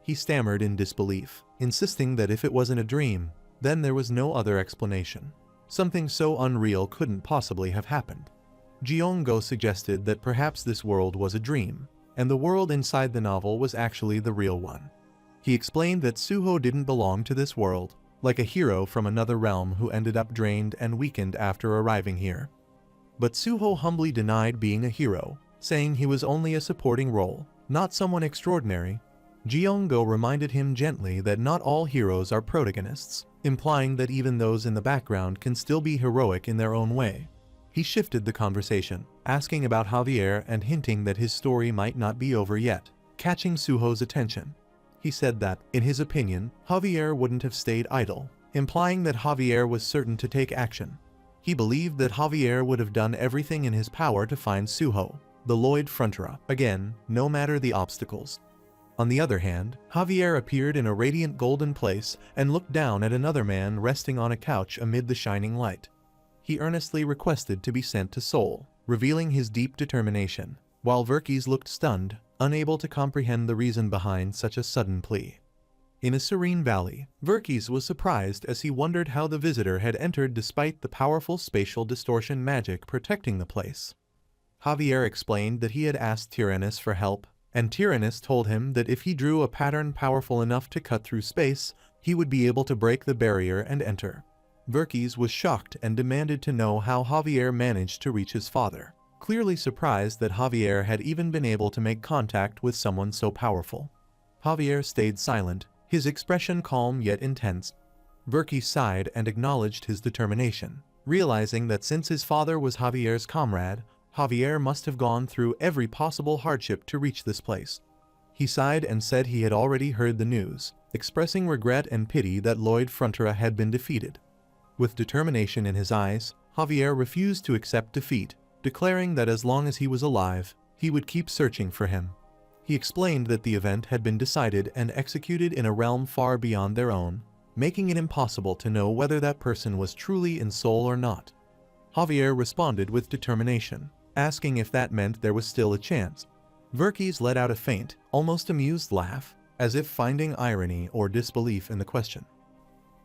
[SPEAKER 1] He stammered in disbelief, insisting that if it wasn't a dream, then there was no other explanation. Something so unreal couldn't possibly have happened. Jeong-go suggested that perhaps this world was a dream, and the world inside the novel was actually the real one. He explained that Suho didn't belong to this world, like a hero from another realm who ended up drained and weakened after arriving here. But Suho humbly denied being a hero, saying he was only a supporting role, not someone extraordinary. Jeong-go reminded him gently that not all heroes are protagonists, implying that even those in the background can still be heroic in their own way. He shifted the conversation, asking about Javier and hinting that his story might not be over yet, catching Suho's attention. He said that, in his opinion, Javier wouldn't have stayed idle, implying that Javier was certain to take action. He believed that Javier would have done everything in his power to find Suho, the Lloyd Frontera, again, no matter the obstacles. On the other hand, Javier appeared in a radiant golden place and looked down at another man resting on a couch amid the shining light. He earnestly requested to be sent to Seoul, revealing his deep determination, while Verkis looked stunned, unable to comprehend the reason behind such a sudden plea. In a serene valley, Verkis was surprised as he wondered how the visitor had entered despite the powerful spatial distortion magic protecting the place. Javier explained that he had asked Tyrannus for help, and Tyrannus told him that if he drew a pattern powerful enough to cut through space, he would be able to break the barrier and enter. Verkis was shocked and demanded to know how Javier managed to reach his father, clearly surprised that Javier had even been able to make contact with someone so powerful. Javier stayed silent, his expression calm yet intense. Verkis sighed and acknowledged his determination, realizing that since his father was Javier's comrade, Javier must have gone through every possible hardship to reach this place. He sighed and said he had already heard the news, expressing regret and pity that Lloyd Frontera had been defeated. With determination in his eyes, Javier refused to accept defeat, declaring that as long as he was alive, he would keep searching for him. He explained that the event had been decided and executed in a realm far beyond their own, making it impossible to know whether that person was truly in Seoul or not. Javier responded with determination, asking if that meant there was still a chance. Verkis let out a faint, almost amused laugh, as if finding irony or disbelief in the question.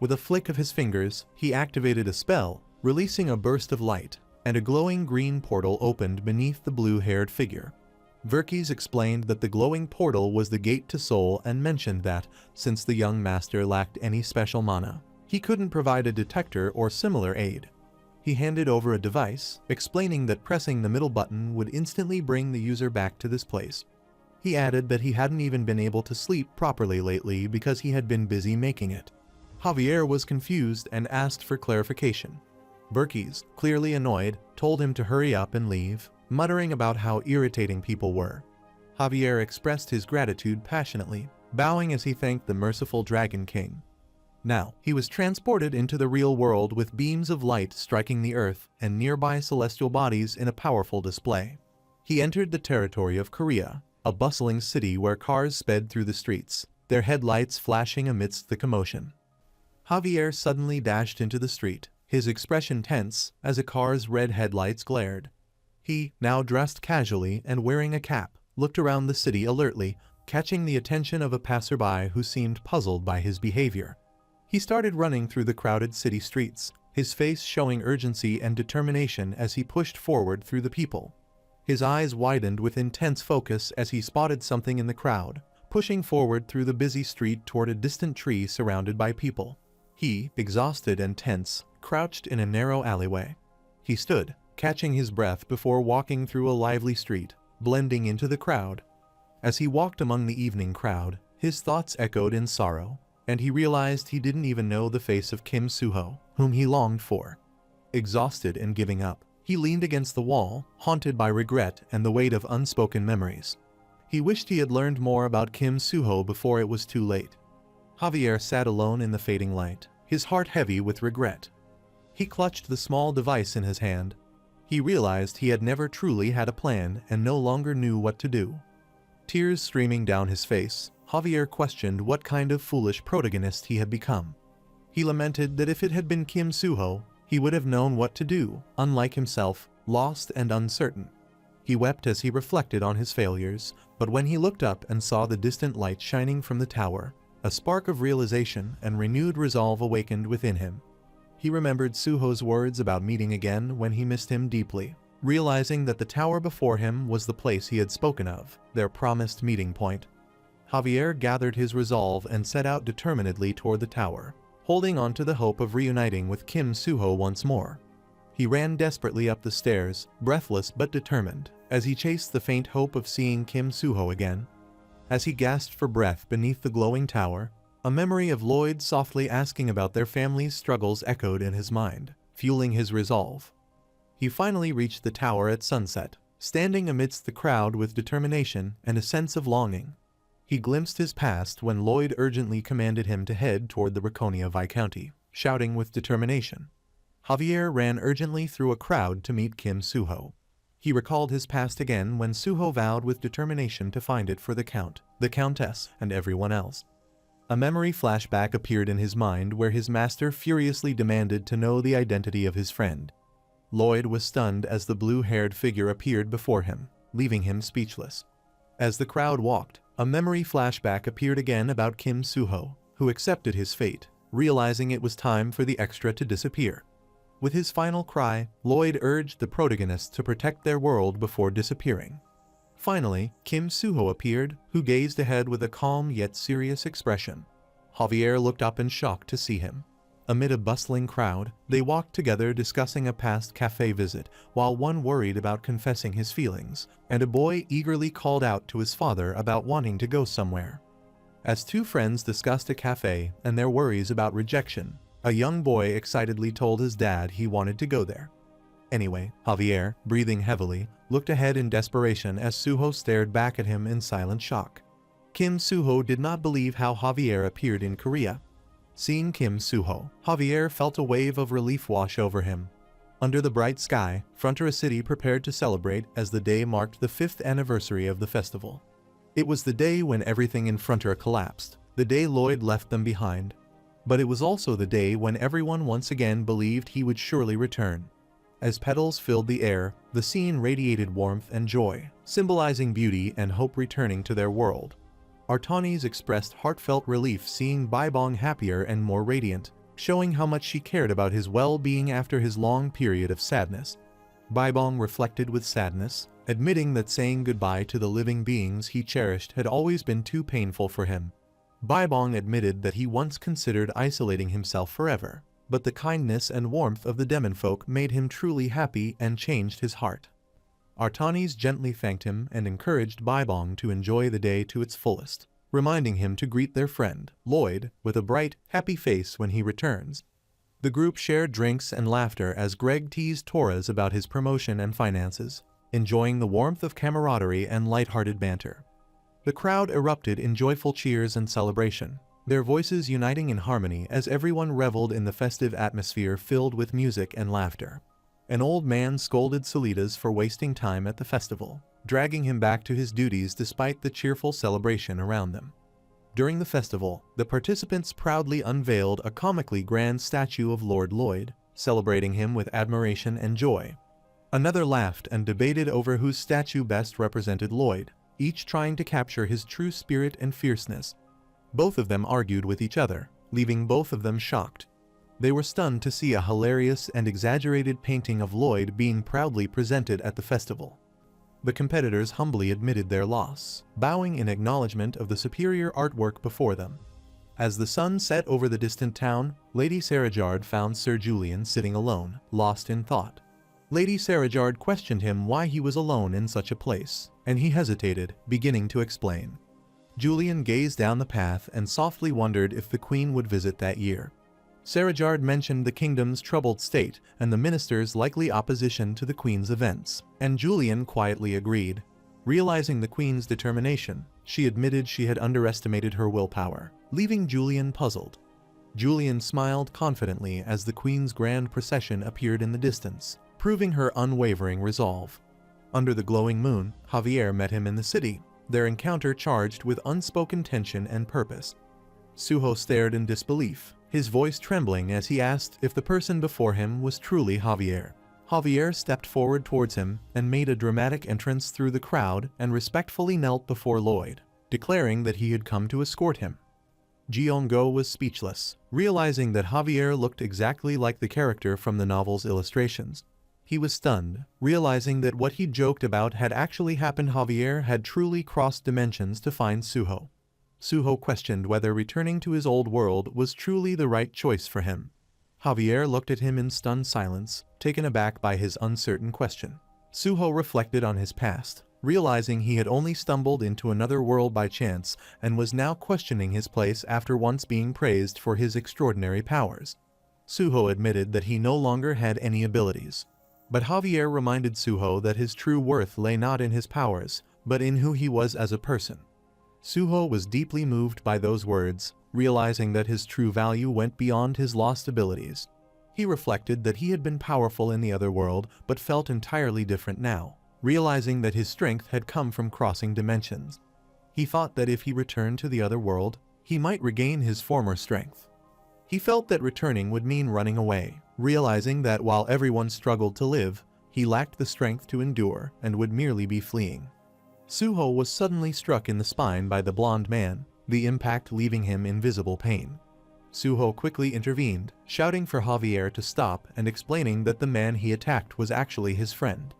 [SPEAKER 1] With a flick of his fingers, he activated a spell, releasing a burst of light, and a glowing green portal opened beneath the blue-haired figure. Verkis explained that the glowing portal was the gate to Soul and mentioned that, since the young master lacked any special mana, he couldn't provide a detector or similar aid. He handed over a device, explaining that pressing the middle button would instantly bring the user back to this place. He added that he hadn't even been able to sleep properly lately because he had been busy making it. Javier was confused and asked for clarification. Verkis, clearly annoyed, told him to hurry up and leave, muttering about how irritating people were. Javier expressed his gratitude passionately, bowing as he thanked the merciful Dragon King. Now, he was transported into the real world with beams of light striking the earth and nearby celestial bodies in a powerful display. He entered the territory of Korea, a bustling city where cars sped through the streets, their headlights flashing amidst the commotion. Javier suddenly dashed into the street, his expression tense as a car's red headlights glared. He, now dressed casually and wearing a cap, looked around the city alertly, catching the attention of a passerby who seemed puzzled by his behavior. He started running through the crowded city streets, his face showing urgency and determination as he pushed forward through the people. His eyes widened with intense focus as he spotted something in the crowd, pushing forward through the busy street toward a distant tree surrounded by people. He, exhausted and tense, crouched in a narrow alleyway. He stood, catching his breath before walking through a lively street, blending into the crowd. As he walked among the evening crowd, his thoughts echoed in sorrow, and he realized he didn't even know the face of Kim Suho, whom he longed for. Exhausted and giving up, he leaned against the wall, haunted by regret and the weight of unspoken memories. He wished he had learned more about Kim Suho before it was too late. Javier sat alone in the fading light, his heart heavy with regret. He clutched the small device in his hand. He realized he had never truly had a plan and no longer knew what to do. Tears streaming down his face, Javier questioned what kind of foolish protagonist he had become. He lamented that if it had been Kim Suho, he would have known what to do, unlike himself, lost and uncertain. He wept as he reflected on his failures, but when he looked up and saw the distant light shining from the tower, a spark of realization and renewed resolve awakened within him. He remembered Suho's words about meeting again when he missed him deeply, realizing that the tower before him was the place he had spoken of, their promised meeting point. Javier gathered his resolve and set out determinedly toward the tower, holding on to the hope of reuniting with Kim Suho once more. He ran desperately up the stairs, breathless but determined, as he chased the faint hope of seeing Kim Suho again. As he gasped for breath beneath the glowing tower, a memory of Lloyd softly asking about their family's struggles echoed in his mind, fueling his resolve. He finally reached the tower at sunset, standing amidst the crowd with determination and a sense of longing. He glimpsed his past when Lloyd urgently commanded him to head toward the Raconia Viscounty, shouting with determination. Javier ran urgently through a crowd to meet Kim Suho. He recalled his past again when Suho vowed with determination to find it for the Count, the Countess, and everyone else. A memory flashback appeared in his mind where his master furiously demanded to know the identity of his friend. Lloyd was stunned as the blue-haired figure appeared before him, leaving him speechless. As the crowd walked, a memory flashback appeared again about Kim Suho, who accepted his fate, realizing it was time for the extra to disappear. With his final cry, Lloyd urged the protagonists to protect their world before disappearing. Finally, Kim Suho appeared, who gazed ahead with a calm yet serious expression. Javier looked up in shock to see him. Amid a bustling crowd, they walked together discussing a past cafe visit, while one worried about confessing his feelings, and a boy eagerly called out to his father about wanting to go somewhere. As two friends discussed a cafe and their worries about rejection, a young boy excitedly told his dad he wanted to go there. Anyway, Javier, breathing heavily, looked ahead in desperation as Suho stared back at him in silent shock. Kim Suho did not believe how Javier appeared in Korea. Seeing Kim Suho, Javier felt a wave of relief wash over him. Under the bright sky, Frontera City prepared to celebrate as the day marked the 5th anniversary of the festival. It was the day when everything in Frontera collapsed, the day Lloyd left them behind. But it was also the day when everyone once again believed he would surely return. As petals filled the air, the scene radiated warmth and joy, symbolizing beauty and hope returning to their world. Artanis expressed heartfelt relief seeing Baibong happier and more radiant, showing how much she cared about his well-being after his long period of sadness. Baibong reflected with sadness, admitting that saying goodbye to the living beings he cherished had always been too painful for him. Baibong admitted that he once considered isolating himself forever, but the kindness and warmth of the demon folk made him truly happy and changed his heart. Artanis gently thanked him and encouraged Baibong to enjoy the day to its fullest, reminding him to greet their friend, Lloyd, with a bright, happy face when he returns. The group shared drinks and laughter as Greg teased Torres about his promotion and finances, enjoying the warmth of camaraderie and light-hearted banter. The crowd erupted in joyful cheers and celebration, their voices uniting in harmony as everyone reveled in the festive atmosphere filled with music and laughter. An old man scolded Solitas for wasting time at the festival, dragging him back to his duties despite the cheerful celebration around them. During the festival, the participants proudly unveiled a comically grand statue of Lord Lloyd, celebrating him with admiration and joy. Another laughed and debated over whose statue best represented Lloyd, each trying to capture his true spirit and fierceness. Both of them argued with each other, leaving both of them shocked. They were stunned to see a hilarious and exaggerated painting of Lloyd being proudly presented at the festival. The competitors humbly admitted their loss, bowing in acknowledgement of the superior artwork before them. As the sun set over the distant town, Lady Sarajard found Sir Julian sitting alone, lost in thought. Lady Sarajard questioned him why he was alone in such a place, and he hesitated, beginning to explain. Julian gazed down the path and softly wondered if the Queen would visit that year. Sarajard mentioned the kingdom's troubled state and the minister's likely opposition to the Queen's events, and Julian quietly agreed. Realizing the Queen's determination, she admitted she had underestimated her willpower, leaving Julian puzzled. Julian smiled confidently as the Queen's grand procession appeared in the distance, proving her unwavering resolve. Under the glowing moon, Javier met him in the city, their encounter charged with unspoken tension and purpose. Suho stared in disbelief, his voice trembling as he asked if the person before him was truly Javier. Javier stepped forward towards him and made a dramatic entrance through the crowd and respectfully knelt before Lloyd, declaring that he had come to escort him. Giongo was speechless, realizing that Javier looked exactly like the character from the novel's illustrations. He was stunned, realizing that what he joked about had actually happened. Javier had truly crossed dimensions to find Suho. Suho questioned whether returning to his old world was truly the right choice for him. Javier looked at him in stunned silence, taken aback by his uncertain question. Suho reflected on his past, realizing he had only stumbled into another world by chance and was now questioning his place after once being praised for his extraordinary powers. Suho admitted that he no longer had any abilities. But Javier reminded Suho that his true worth lay not in his powers, but in who he was as a person. Suho was deeply moved by those words, realizing that his true value went beyond his lost abilities. He reflected that he had been powerful in the other world but felt entirely different now, realizing that his strength had come from crossing dimensions. He thought that if he returned to the other world, he might regain his former strength. He felt that returning would mean running away, realizing that while everyone struggled to live, he lacked the strength to endure and would merely be fleeing. Suho was suddenly struck in the spine by the blonde man, the impact leaving him in visible pain. Suho quickly intervened, shouting for Javier to stop and explaining that the man he attacked was actually his friend.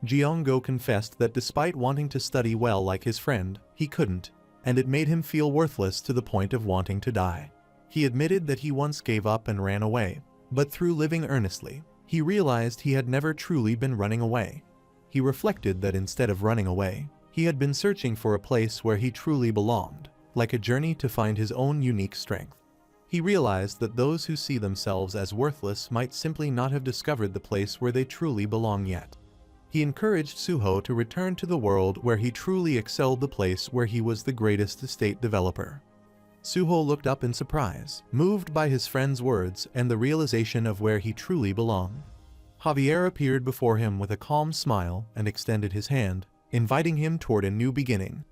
[SPEAKER 1] Giongo confessed that despite wanting to study well like his friend, he couldn't, and it made him feel worthless to the point of wanting to die. He admitted that he once gave up and ran away, but through living earnestly, he realized he had never truly been running away. He reflected that instead of running away, he had been searching for a place where he truly belonged, like a journey to find his own unique strength. He realized that those who see themselves as worthless might simply not have discovered the place where they truly belong yet. He encouraged Suho to return to the world where he truly excelled, the place where he was the greatest estate developer. Suho looked up in surprise, moved by his friend's words and the realization of where he truly belonged. Javier appeared before him with a calm smile and extended his hand, inviting him toward a new beginning.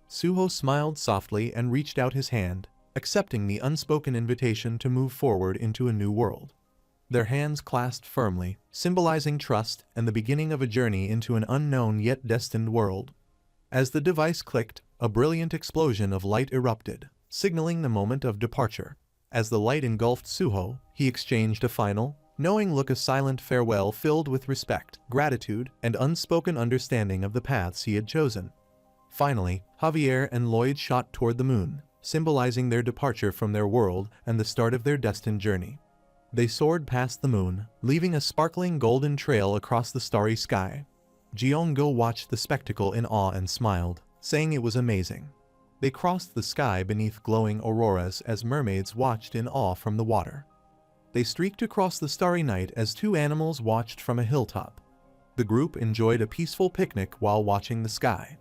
[SPEAKER 1] Suho smiled softly and reached out his hand, accepting the unspoken invitation to move forward into a new world. their hands clasped firmly, symbolizing trust and the beginning of a journey into an unknown yet destined world. As the device clicked, a brilliant explosion of light erupted, signaling the moment of departure. As the light engulfed Suho, he exchanged a final, knowing look, a silent farewell filled with respect, gratitude, and unspoken understanding of the paths he had chosen. Finally, Javier and Lloyd shot toward the moon, symbolizing their departure from their world and the start of their destined journey. They soared past the moon, leaving a sparkling golden trail across the starry sky. Gyeonggo watched the spectacle in awe and smiled, saying it was amazing. They crossed the sky beneath glowing auroras as mermaids watched in awe from the water. They streaked across the starry night as two animals watched from a hilltop. The group enjoyed a peaceful picnic while watching the sky.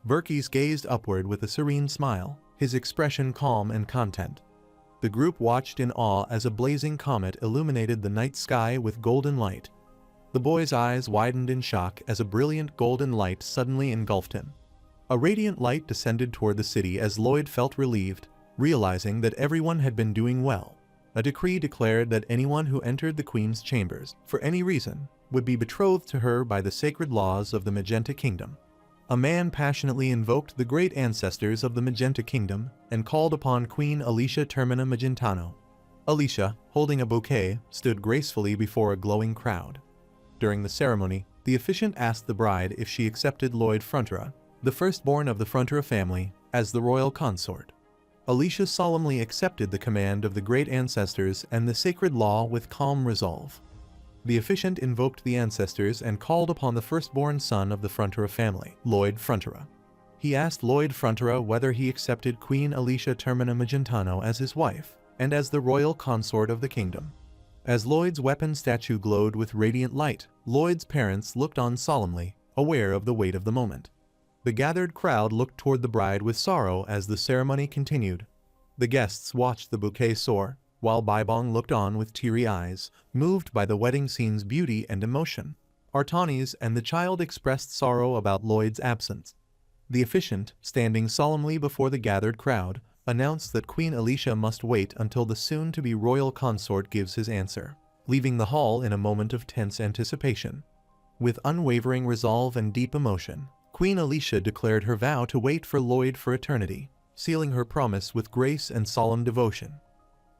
[SPEAKER 1] Verkis gazed upward with a serene smile, his expression calm and content. The group watched in awe as a blazing comet illuminated the night sky with golden light. The boy's eyes widened in shock as a brilliant golden light suddenly engulfed him. A radiant light descended toward the city as Lloyd felt relieved, realizing that everyone had been doing well. A decree declared that anyone who entered the Queen's chambers, for any reason, would be betrothed to her by the sacred laws of the Magenta Kingdom. A man passionately invoked the great ancestors of the Magenta Kingdom and called upon Queen Alicia Termina Magentano. Alicia, holding a bouquet, stood gracefully before a glowing crowd. During the ceremony, the officiant asked the bride if she accepted Lloyd Frontera, the firstborn of the Frontera family, as the royal consort. Alicia solemnly accepted the command of the great ancestors and the sacred law with calm resolve. The officiant invoked the ancestors and called upon the firstborn son of the Frontera family, Lloyd Frontera. He asked Lloyd Frontera whether he accepted Queen Alicia Termina Magentano as his wife, and as the royal consort of the kingdom. As Lloyd's weapon statue glowed with radiant light, Lloyd's parents looked on solemnly, aware of the weight of the moment. The gathered crowd looked toward the bride with sorrow as the ceremony continued. The guests watched the bouquet soar, while Baibong looked on with teary eyes, moved by the wedding scene's beauty and emotion. Artanis and the child expressed sorrow about Lloyd's absence. The officiant, standing solemnly before the gathered crowd, announced that Queen Alicia must wait until the soon-to-be royal consort gives his answer, leaving the hall in a moment of tense anticipation. With unwavering resolve and deep emotion, Queen Alicia declared her vow to wait for Lloyd for eternity, sealing her promise with grace and solemn devotion.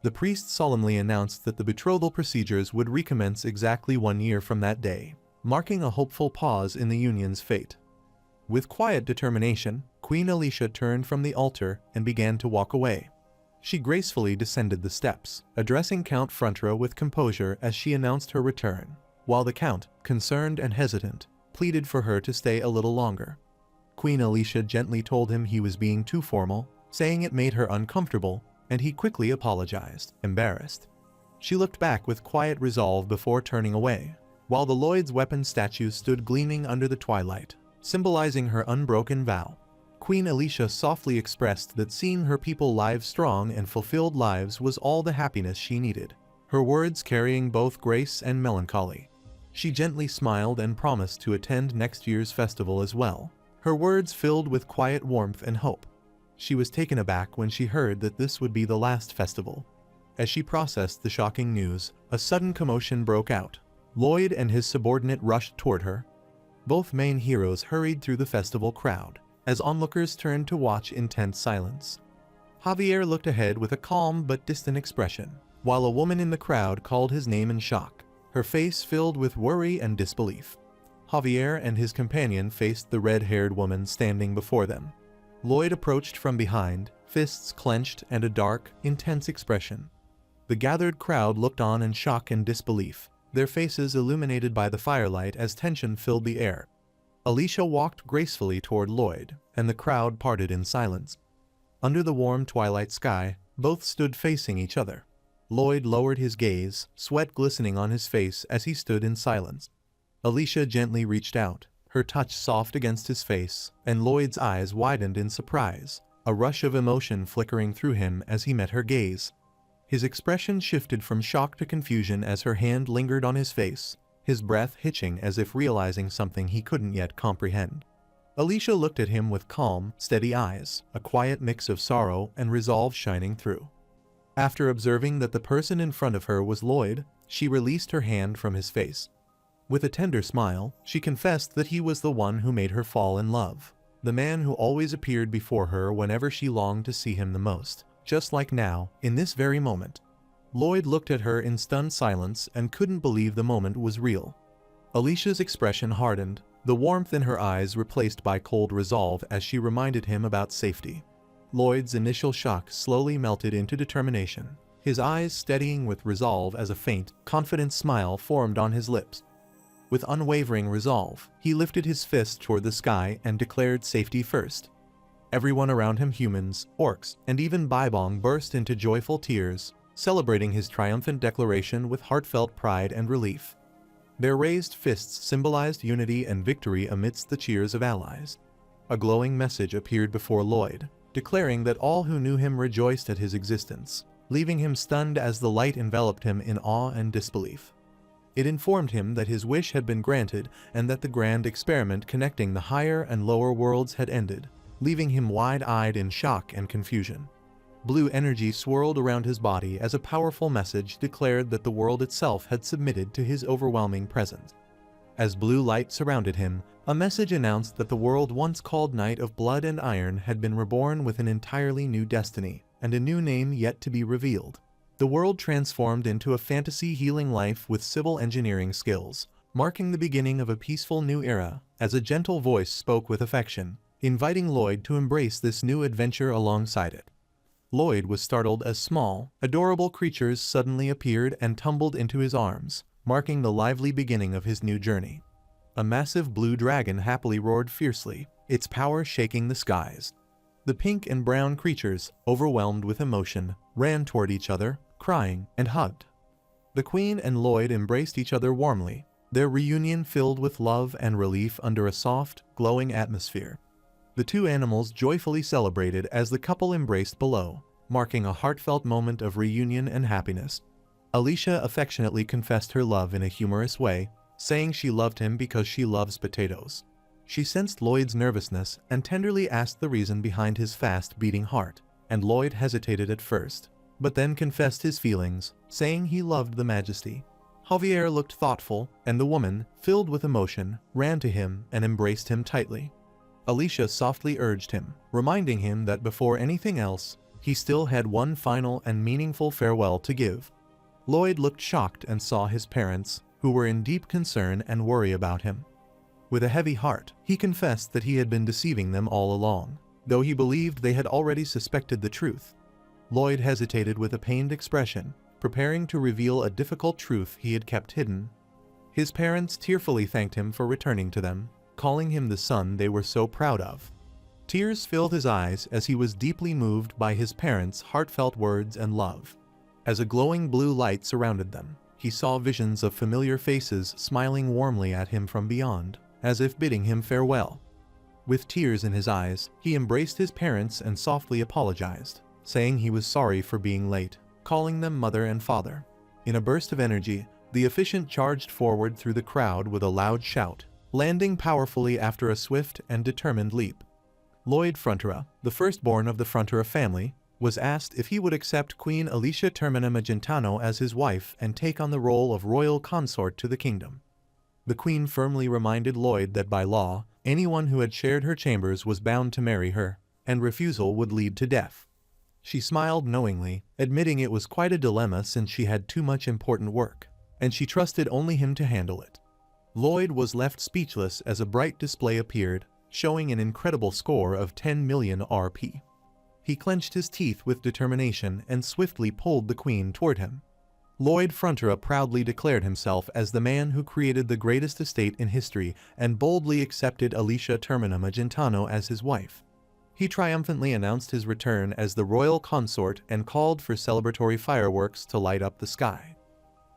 [SPEAKER 1] The priest solemnly announced that the betrothal procedures would recommence exactly 1 year from that day, marking a hopeful pause in the union's fate. With quiet determination, Queen Alicia turned from the altar and began to walk away. She gracefully descended the steps, addressing Count Frontera with composure as she announced her return, while the Count, concerned and hesitant, pleaded for her to stay a little longer. Queen Alicia gently told him he was being too formal, saying it made her uncomfortable, and he quickly apologized, embarrassed. She looked back with quiet resolve before turning away, while the Lloyd's weapon statue stood gleaming under the twilight, symbolizing her unbroken vow. Queen Alicia softly expressed that seeing her people live strong and fulfilled lives was all the happiness she needed, her words carrying both grace and melancholy. She gently smiled and promised to attend next year's festival as well, her words filled with quiet warmth and hope. She was taken aback when she heard that this would be the last festival. As she processed the shocking news, a sudden commotion broke out. Lloyd and his subordinate rushed toward her. Both main heroes hurried through the festival crowd, as onlookers turned to watch in tense silence. Javier looked ahead with a calm but distant expression, while a woman in the crowd called his name in shock, her face filled with worry and disbelief. Javier and his companion faced the red-haired woman standing before them. Lloyd approached from behind, fists clenched and a dark, intense expression. The gathered crowd looked on in shock and disbelief, their faces illuminated by the firelight as tension filled the air. Alicia walked gracefully toward Lloyd, and the crowd parted in silence. Under the warm twilight sky, both stood facing each other. Lloyd lowered his gaze, sweat glistening on his face as he stood in silence. Alicia gently reached out, her touch soft against his face, and Lloyd's eyes widened in surprise, a rush of emotion flickering through him as he met her gaze. His expression shifted from shock to confusion as her hand lingered on his face, his breath hitching as if realizing something he couldn't yet comprehend. Alicia looked at him with calm, steady eyes, a quiet mix of sorrow and resolve shining through. After observing that the person in front of her was Lloyd, She released her hand from his face. With a tender smile, she confessed that he was the one who made her fall in love. The man who always appeared before her whenever she longed to see him the most. Just like now, in this very moment. Lloyd looked at her in stunned silence and couldn't believe the moment was real. Alicia's expression hardened, the warmth in her eyes replaced by cold resolve as she reminded him about safety. Lloyd's initial shock slowly melted into determination, his eyes steadying with resolve as a faint, confident smile formed on his lips. With unwavering resolve, he lifted his fist toward the sky and declared safety first. Everyone around him, humans, orcs, and even Bybong, burst into joyful tears, celebrating his triumphant declaration with heartfelt pride and relief. Their raised fists symbolized unity and victory amidst the cheers of allies. A glowing message appeared before Lloyd, declaring that all who knew him rejoiced at his existence, leaving him stunned as the light enveloped him in awe and disbelief. It informed him that his wish had been granted and that the grand experiment connecting the higher and lower worlds had ended, leaving him wide-eyed in shock and confusion. Blue energy swirled around his body as a powerful message declared that the world itself had submitted to his overwhelming presence. As blue light surrounded him, a message announced that the world once called Night of Blood and Iron had been reborn with an entirely new destiny, and a new name yet to be revealed. The world transformed into a fantasy healing life with civil engineering skills, marking the beginning of a peaceful new era, as a gentle voice spoke with affection, inviting Lloyd to embrace this new adventure alongside it. Lloyd was startled as small, adorable creatures suddenly appeared and tumbled into his arms, marking the lively beginning of his new journey. A massive blue dragon happily roared fiercely, its power shaking the skies. The pink and brown creatures, overwhelmed with emotion, ran toward each other, crying, and hugged. The Queen and Lloyd embraced each other warmly, their reunion filled with love and relief under a soft, glowing atmosphere. The two animals joyfully celebrated as the couple embraced below, marking a heartfelt moment of reunion and happiness. Alicia affectionately confessed her love in a humorous way, saying she loved him because she loves potatoes. She sensed Lloyd's nervousness and tenderly asked the reason behind his fast-beating heart, and Lloyd hesitated at first, but then confessed his feelings, saying he loved the majesty. Javier looked thoughtful, and the woman, filled with emotion, ran to him and embraced him tightly. Alicia softly urged him, reminding him that before anything else, he still had one final and meaningful farewell to give. Lloyd looked shocked and saw his parents, who were in deep concern and worry about him. With a heavy heart, he confessed that he had been deceiving them all along, though he believed they had already suspected the truth. Lloyd hesitated with a pained expression, preparing to reveal a difficult truth he had kept hidden. His parents tearfully thanked him for returning to them, calling him the son they were so proud of. Tears filled his eyes as he was deeply moved by his parents' heartfelt words and love. As a glowing blue light surrounded them, he saw visions of familiar faces smiling warmly at him from beyond, as if bidding him farewell. With tears in his eyes, he embraced his parents and softly apologized, saying he was sorry for being late, calling them mother and father. In a burst of energy, the officiant charged forward through the crowd with a loud shout, landing powerfully after a swift and determined leap. Lloyd Frontera, the firstborn of the Frontera family, was asked if he would accept Queen Alicia Termina Magentano as his wife and take on the role of royal consort to the kingdom. The queen firmly reminded Lloyd that by law, anyone who had shared her chambers was bound to marry her, and refusal would lead to death. She smiled knowingly, admitting it was quite a dilemma since she had too much important work, and she trusted only him to handle it. Lloyd was left speechless as a bright display appeared, showing an incredible score of 10 million RP. He clenched his teeth with determination and swiftly pulled the queen toward him. Lloyd Frontera proudly declared himself as the man who created the greatest estate in history and boldly accepted Alicia Termina Magentano as his wife. He triumphantly announced his return as the royal consort and called for celebratory fireworks to light up the sky.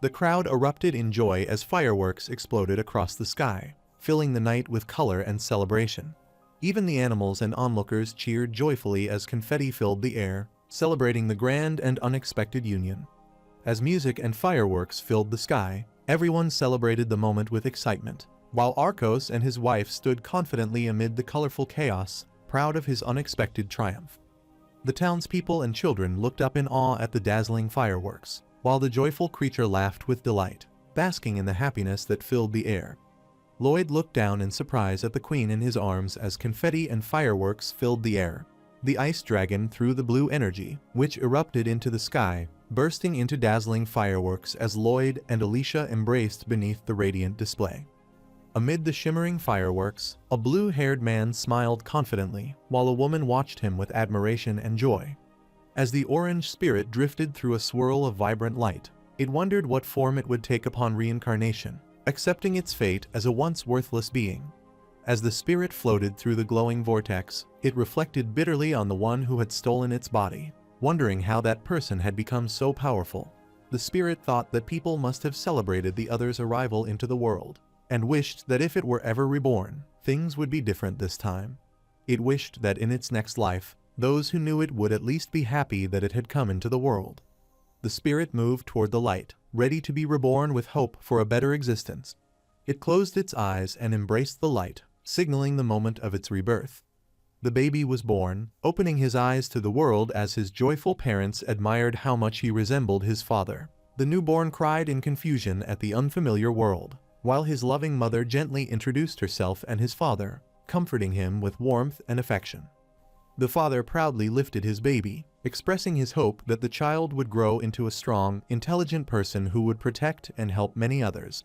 [SPEAKER 1] The crowd erupted in joy as fireworks exploded across the sky, filling the night with color and celebration. Even the animals and onlookers cheered joyfully as confetti filled the air, celebrating the grand and unexpected union. As music and fireworks filled the sky, everyone celebrated the moment with excitement, while Arcos and his wife stood confidently amid the colorful chaos, proud of his unexpected triumph. The townspeople and children looked up in awe at the dazzling fireworks, while the joyful creature laughed with delight, basking in the happiness that filled the air. Lloyd looked down in surprise at the queen in his arms as confetti and fireworks filled the air. The ice dragon threw the blue energy, which erupted into the sky, bursting into dazzling fireworks as Lloyd and Alicia embraced beneath the radiant display. Amid the shimmering fireworks, a blue-haired man smiled confidently, while a woman watched him with admiration and joy. As the orange spirit drifted through a swirl of vibrant light, it wondered what form it would take upon reincarnation, accepting its fate as a once worthless being. As the spirit floated through the glowing vortex, it reflected bitterly on the one who had stolen its body, wondering how that person had become so powerful. The spirit thought that people must have celebrated the other's arrival into the world, and wished that if it were ever reborn, things would be different this time. It wished that in its next life, those who knew it would at least be happy that it had come into the world. The spirit moved toward the light, ready to be reborn with hope for a better existence. It closed its eyes and embraced the light, signaling the moment of its rebirth. The baby was born, opening his eyes to the world as his joyful parents admired how much he resembled his father. The newborn cried in confusion at the unfamiliar world, while his loving mother gently introduced herself and his father, comforting him with warmth and affection. The father proudly lifted his baby, expressing his hope that the child would grow into a strong, intelligent person who would protect and help many others.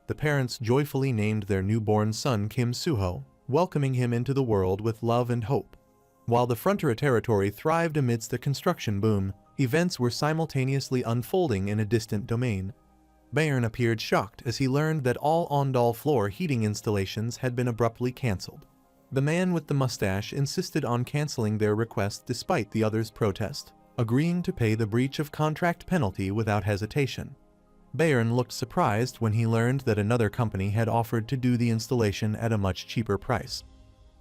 [SPEAKER 1] The parents joyfully named their newborn son Kim Suho, welcoming him into the world with love and hope. While the Frontier territory thrived amidst a construction boom, events were simultaneously unfolding in a distant domain. Bayern appeared shocked as he learned that all Ondal floor heating installations had been abruptly cancelled. The man with the mustache insisted on cancelling their request despite the others' protest, agreeing to pay the breach of contract penalty without hesitation. Bayern looked surprised when he learned that another company had offered to do the installation at a much cheaper price.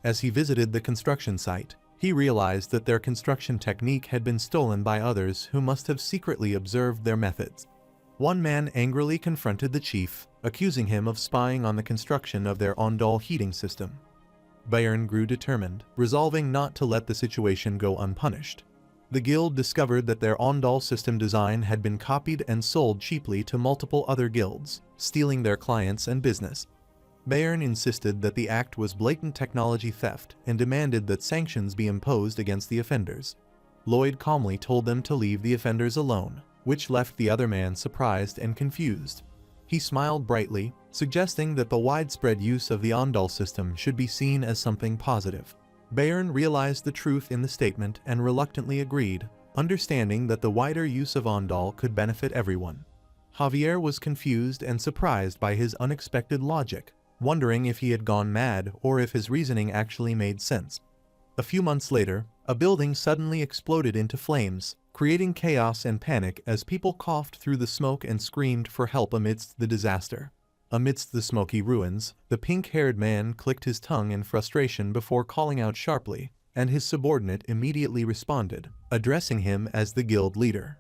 [SPEAKER 1] As he visited the construction site, he realized that their construction technique had been stolen by others who must have secretly observed their methods. One man angrily confronted the chief, accusing him of spying on the construction of their Ondal heating system. Bayern grew determined, resolving not to let the situation go unpunished. The guild discovered that their Ondal system design had been copied and sold cheaply to multiple other guilds, stealing their clients and business. Bayern insisted that the act was blatant technology theft and demanded that sanctions be imposed against the offenders. Lloyd calmly told them to leave the offenders alone, which left the other man surprised and confused. He smiled brightly, suggesting that the widespread use of the Ondal system should be seen as something positive. Bayern realized the truth in the statement and reluctantly agreed, understanding that the wider use of Ondal could benefit everyone. Javier was confused and surprised by his unexpected logic, wondering if he had gone mad or if his reasoning actually made sense. A few months later, a building suddenly exploded into flames, creating chaos and panic as people coughed through the smoke and screamed for help amidst the disaster. Amidst the smoky ruins, the pink-haired man clicked his tongue in frustration before calling out sharply, and his subordinate immediately responded, addressing him as the guild leader.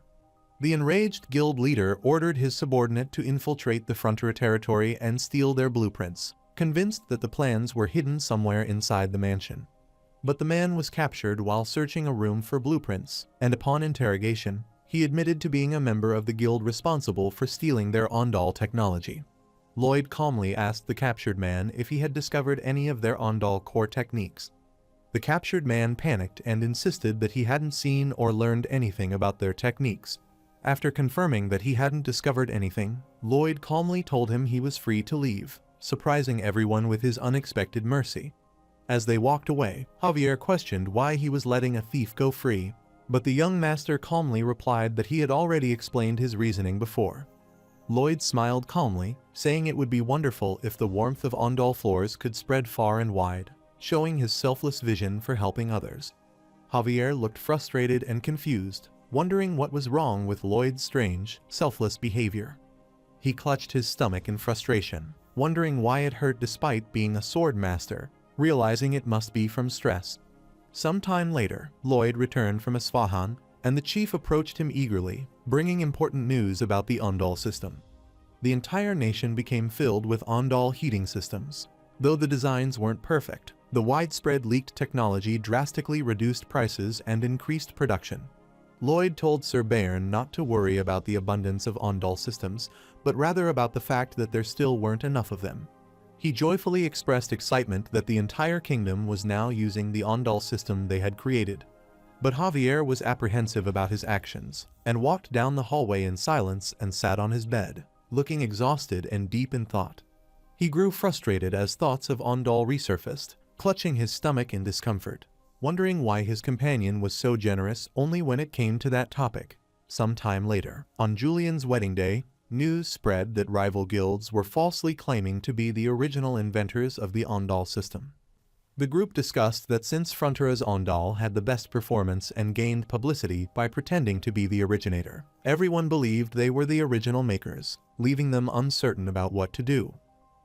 [SPEAKER 1] The enraged guild leader ordered his subordinate to infiltrate the Frontier territory and steal their blueprints, convinced that the plans were hidden somewhere inside the mansion. But the man was captured while searching a room for blueprints, and upon interrogation, he admitted to being a member of the guild responsible for stealing their Ondal technology. Lloyd calmly asked the captured man if he had discovered any of their Ondal core techniques. The captured man panicked and insisted that he hadn't seen or learned anything about their techniques. After confirming that he hadn't discovered anything, Lloyd calmly told him he was free to leave, surprising everyone with his unexpected mercy. As they walked away, Javier questioned why he was letting a thief go free, but the young master calmly replied that he had already explained his reasoning before. Lloyd smiled calmly, saying it would be wonderful if the warmth of Ondal floors could spread far and wide, showing his selfless vision for helping others. Javier looked frustrated and confused, wondering what was wrong with Lloyd's strange, selfless behavior. He clutched his stomach in frustration, wondering why it hurt despite being a sword master, realizing it must be from stress. Some time later, Lloyd returned from Isfahan, and the chief approached him eagerly, bringing important news about the Ondal system. The entire nation became filled with Ondal heating systems. Though the designs weren't perfect, the widespread leaked technology drastically reduced prices and increased production. Lloyd told Sir Bayern not to worry about the abundance of Ondal systems, but rather about the fact that there still weren't enough of them. He joyfully expressed excitement that the entire kingdom was now using the Ondal system they had created. But Javier was apprehensive about his actions, and walked down the hallway in silence and sat on his bed, looking exhausted and deep in thought. He grew frustrated as thoughts of Ondal resurfaced, clutching his stomach in discomfort, wondering why his companion was so generous only when it came to that topic. Some time later, on Julian's wedding day, news spread that rival guilds were falsely claiming to be the original inventors of the Ondal system. The group discussed that since Frontera's Ondal had the best performance and gained publicity by pretending to be the originator, everyone believed they were the original makers, leaving them uncertain about what to do.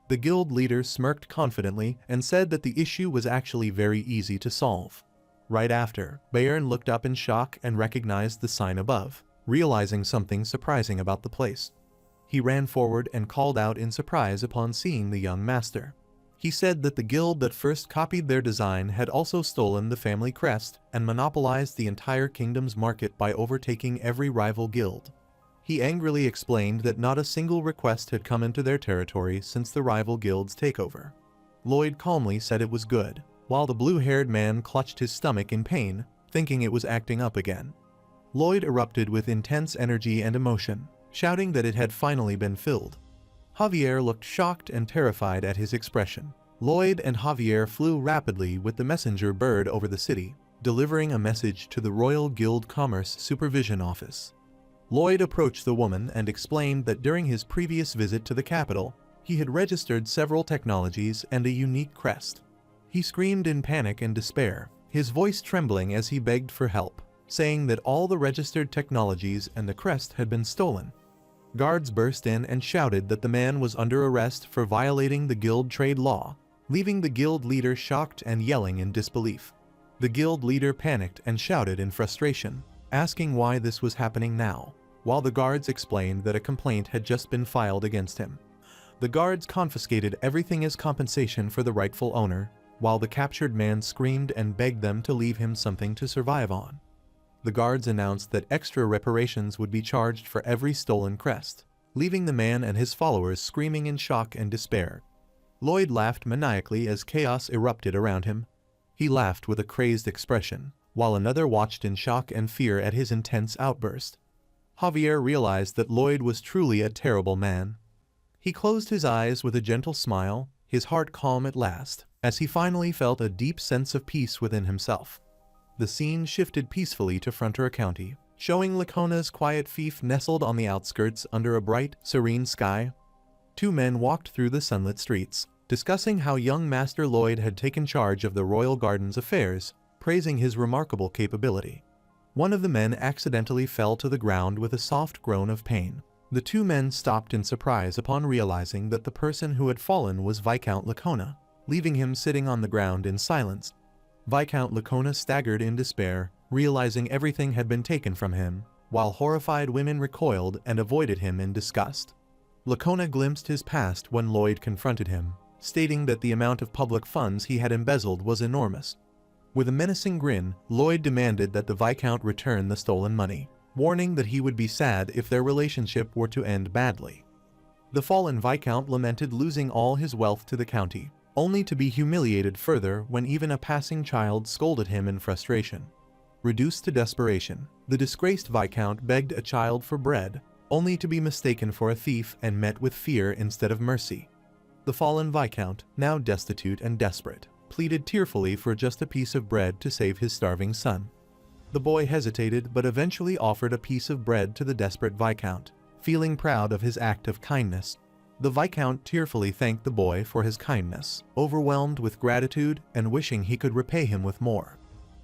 [SPEAKER 1] The guild leader smirked confidently and said that the issue was actually very easy to solve. Right after, Bayern looked up in shock and recognized the sign above, realizing something surprising about the place. He ran forward and called out in surprise upon seeing the young master. He said that the guild that first copied their design had also stolen the family crest and monopolized the entire kingdom's market by overtaking every rival guild. He angrily explained that not a single request had come into their territory since the rival guild's takeover. Lloyd calmly said it was good, while the blue-haired man clutched his stomach in pain, thinking it was acting up again. Lloyd erupted with intense energy and emotion, shouting that it had finally been filled. Javier looked shocked and terrified at his expression. Lloyd and Javier flew rapidly with the messenger bird over the city, delivering a message to the Royal Guild Commerce Supervision Office. Lloyd approached the woman and explained that during his previous visit to the capital, he had registered several technologies and a unique crest. He screamed in panic and despair, his voice trembling as he begged for help, saying that all the registered technologies and the crest had been stolen. Guards burst in and shouted that the man was under arrest for violating the guild trade law, leaving the guild leader shocked and yelling in disbelief. The guild leader panicked and shouted in frustration, asking why this was happening now, while the guards explained that a complaint had just been filed against him. The guards confiscated everything as compensation for the rightful owner, while the captured man screamed and begged them to leave him something to survive on. The guards announced that extra reparations would be charged for every stolen crest, leaving the man and his followers screaming in shock and despair. Lloyd laughed maniacally as chaos erupted around him. He laughed with a crazed expression, while another watched in shock and fear at his intense outburst. Javier realized that Lloyd was truly a terrible man. He closed his eyes with a gentle smile, his heart calm at last, as he finally felt a deep sense of peace within himself. The scene shifted peacefully to Frontera County, showing Lacona's quiet fief nestled on the outskirts under a bright, serene sky. Two men walked through the sunlit streets, discussing how young Master Lloyd had taken charge of the Royal Garden's affairs, praising his remarkable capability. One of the men accidentally fell to the ground with a soft groan of pain. The two men stopped in surprise upon realizing that the person who had fallen was Viscount Lacona, leaving him sitting on the ground in silence. Viscount Lacona staggered in despair, realizing everything had been taken from him, while horrified women recoiled and avoided him in disgust. Lacona glimpsed his past when Lloyd confronted him, stating that the amount of public funds he had embezzled was enormous. With a menacing grin, Lloyd demanded that the Viscount return the stolen money, warning that he would be sad if their relationship were to end badly. The fallen Viscount lamented losing all his wealth to the county, only to be humiliated further when even a passing child scolded him in frustration. Reduced to desperation, the disgraced Viscount begged a child for bread, only to be mistaken for a thief and met with fear instead of mercy. The fallen Viscount, now destitute and desperate, pleaded tearfully for just a piece of bread to save his starving son. The boy hesitated but eventually offered a piece of bread to the desperate Viscount, feeling proud of his act of kindness. The Viscount tearfully thanked the boy for his kindness, overwhelmed with gratitude and wishing he could repay him with more.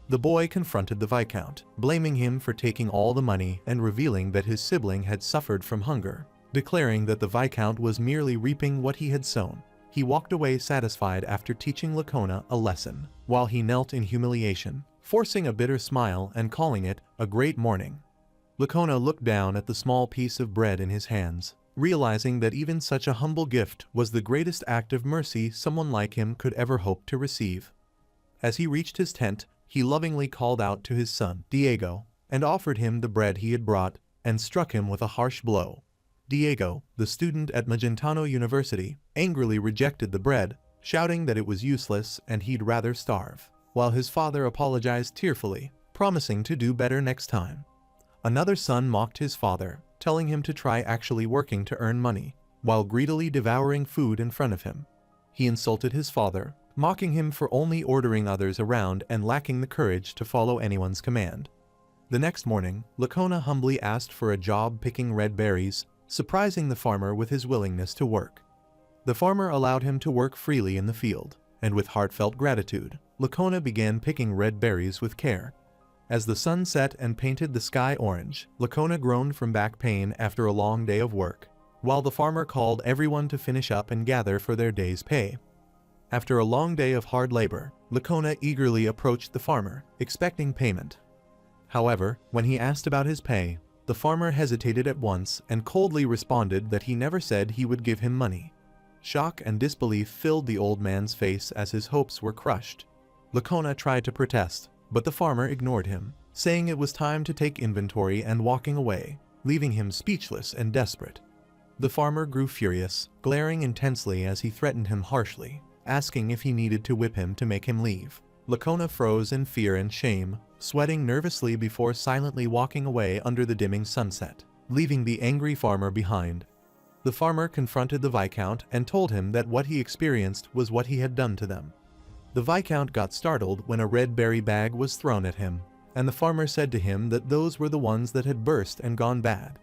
[SPEAKER 1] The boy confronted the Viscount, blaming him for taking all the money and revealing that his sibling had suffered from hunger, declaring that the Viscount was merely reaping what he had sown. He walked away satisfied after teaching Lacona a lesson, while he knelt in humiliation, forcing a bitter smile and calling it a great morning. Lacona looked down at the small piece of bread in his hands, realizing that even such a humble gift was the greatest act of mercy someone like him could ever hope to receive. As he reached his tent, he lovingly called out to his son, Diego, and offered him the bread he had brought, and struck him with a harsh blow. Diego, the student at Magentano University, angrily rejected the bread, shouting that it was useless and he'd rather starve, while his father apologized tearfully, promising to do better next time. Another son mocked his father, telling him to try actually working to earn money, while greedily devouring food in front of him. He insulted his father, mocking him for only ordering others around and lacking the courage to follow anyone's command. The next morning, Lacona humbly asked for a job picking red berries, surprising the farmer with his willingness to work. The farmer allowed him to work freely in the field, and with heartfelt gratitude, Lacona began picking red berries with care. As the sun set and painted the sky orange, Lacona groaned from back pain after a long day of work, while the farmer called everyone to finish up and gather for their day's pay. After a long day of hard labor, Lacona eagerly approached the farmer, expecting payment. However, when he asked about his pay, the farmer hesitated at once and coldly responded that he never said he would give him money. Shock and disbelief filled the old man's face as his hopes were crushed. Lacona tried to protest, but the farmer ignored him, saying it was time to take inventory and walking away, leaving him speechless and desperate. The farmer grew furious, glaring intensely as he threatened him harshly, asking if he needed to whip him to make him leave. Lacona froze in fear and shame, sweating nervously before silently walking away under the dimming sunset, leaving the angry farmer behind. The farmer confronted the Viscount and told him that what he experienced was what he had done to them. The Viscount got startled when a red berry bag was thrown at him, and the farmer said to him that those were the ones that had burst and gone bad.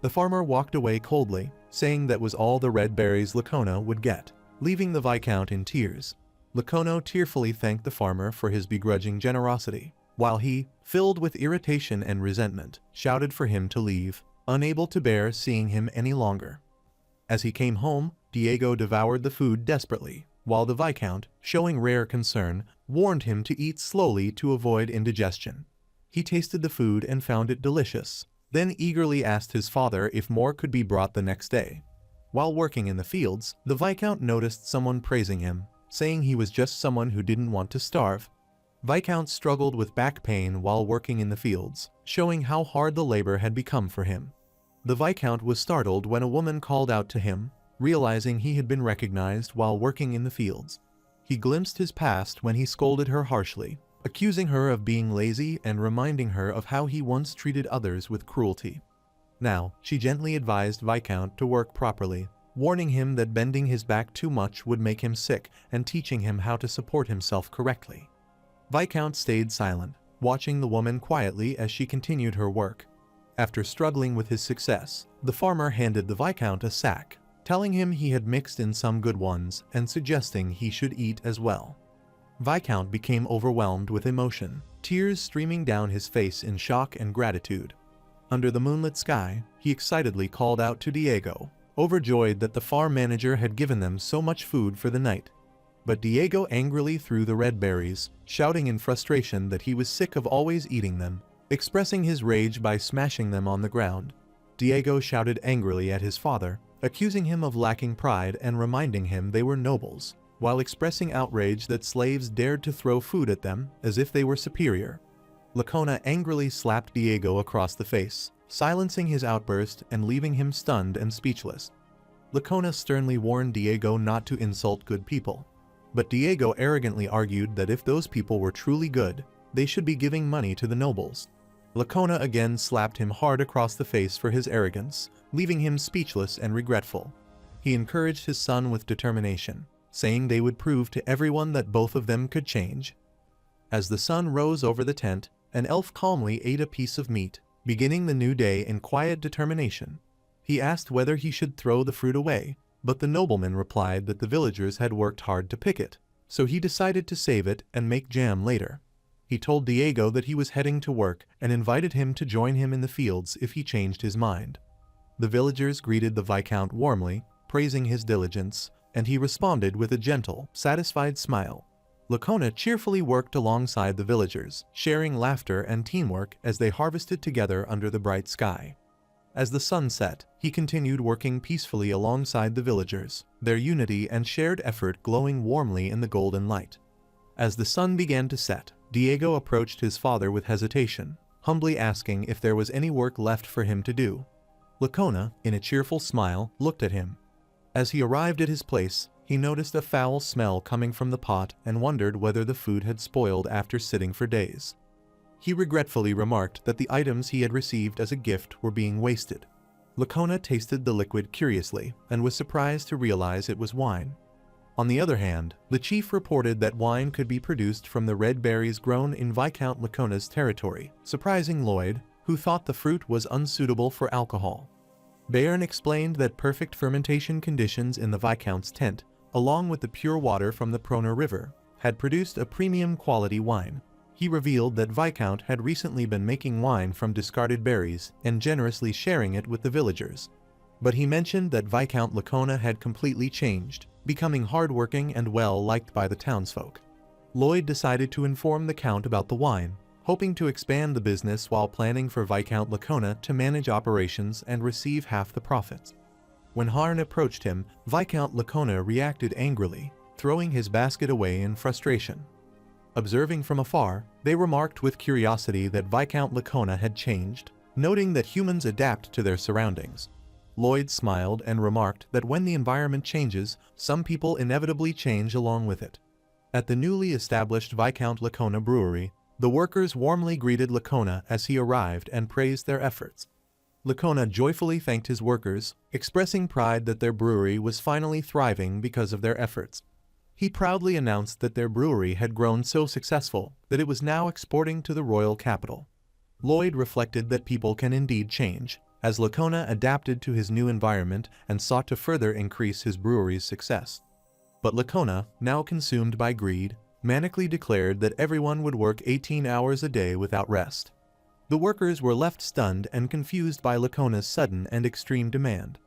[SPEAKER 1] The farmer walked away coldly, saying that was all the red berries Lacona would get, leaving the Viscount in tears. Lacona tearfully thanked the farmer for his begrudging generosity, while he, filled with irritation and resentment, shouted for him to leave, unable to bear seeing him any longer. As he came home, Diego devoured the food desperately, while the Viscount, showing rare concern, warned him to eat slowly to avoid indigestion. He tasted the food and found it delicious, then eagerly asked his father if more could be brought the next day. While working in the fields, the Viscount noticed someone praising him, saying he was just someone who didn't want to starve. Viscount struggled with back pain while working in the fields, showing how hard the labor had become for him. The Viscount was startled when a woman called out to him, realizing he had been recognized while working in the fields. He glimpsed his past when he scolded her harshly, accusing her of being lazy and reminding her of how he once treated others with cruelty. Now, she gently advised Viscount to work properly, warning him that bending his back too much would make him sick and teaching him how to support himself correctly. Viscount stayed silent, watching the woman quietly as she continued her work. After struggling with his success, the farmer handed the Viscount a sack, telling him he had mixed in some good ones and suggesting he should eat as well. Viscount became overwhelmed with emotion, tears streaming down his face in shock and gratitude. Under the moonlit sky, he excitedly called out to Diego, overjoyed that the farm manager had given them so much food for the night. But Diego angrily threw the red berries, shouting in frustration that he was sick of always eating them, expressing his rage by smashing them on the ground. Diego shouted angrily at his father, accusing him of lacking pride and reminding him they were nobles, while expressing outrage that slaves dared to throw food at them as if they were superior. Lacona angrily slapped Diego across the face, silencing his outburst and leaving him stunned and speechless. Lacona sternly warned Diego not to insult good people. But Diego arrogantly argued that if those people were truly good, they should be giving money to the nobles. Lacona again slapped him hard across the face for his arrogance, leaving him speechless and regretful. He encouraged his son with determination, saying they would prove to everyone that both of them could change. As the sun rose over the tent, an elf calmly ate a piece of meat, beginning the new day in quiet determination. He asked whether he should throw the fruit away, but the nobleman replied that the villagers had worked hard to pick it, so he decided to save it and make jam later. He told Diego that he was heading to work and invited him to join him in the fields if he changed his mind. The villagers greeted the Viscount warmly, praising his diligence, and he responded with a gentle, satisfied smile. Lacona cheerfully worked alongside the villagers, sharing laughter and teamwork as they harvested together under the bright sky. As the sun set, he continued working peacefully alongside the villagers, their unity and shared effort glowing warmly in the golden light. As the sun began to set, Diego approached his father with hesitation, humbly asking if there was any work left for him to do. Lakona, in a cheerful smile, looked at him. As he arrived at his place, he noticed a foul smell coming from the pot and wondered whether the food had spoiled after sitting for days. He regretfully remarked that the items he had received as a gift were being wasted. Lakona tasted the liquid curiously and was surprised to realize it was wine. On the other hand, the chief reported that wine could be produced from the red berries grown in Viscount Lacona's territory, surprising Lloyd, who thought the fruit was unsuitable for alcohol. Bayern explained that perfect fermentation conditions in the Viscount's tent, along with the pure water from the Proner River, had produced a premium quality wine. He revealed that Viscount had recently been making wine from discarded berries and generously sharing it with the villagers. But he mentioned that Viscount Lacona had completely changed, becoming hardworking and well-liked by the townsfolk. Lloyd decided to inform the Count about the wine, hoping to expand the business while planning for Viscount Lacona to manage operations and receive half the profits. When Harn approached him, Viscount Lacona reacted angrily, throwing his basket away in frustration. Observing from afar, they remarked with curiosity that Viscount Lacona had changed, noting that humans adapt to their surroundings. Lloyd smiled and remarked that when the environment changes, some people inevitably change along with it. At the newly established Viscount Lacona brewery, the workers warmly greeted Lacona as he arrived and praised their efforts. Lacona joyfully thanked his workers, expressing pride that their brewery was finally thriving because of their efforts. He proudly announced that their brewery had grown so successful that it was now exporting to the royal capital. Lloyd reflected that people can indeed change, as Lacona adapted to his new environment and sought to further increase his brewery's success. But Lacona, now consumed by greed, manically declared that everyone would work 18 hours a day without rest. The workers were left stunned and confused by Lacona's sudden and extreme demand.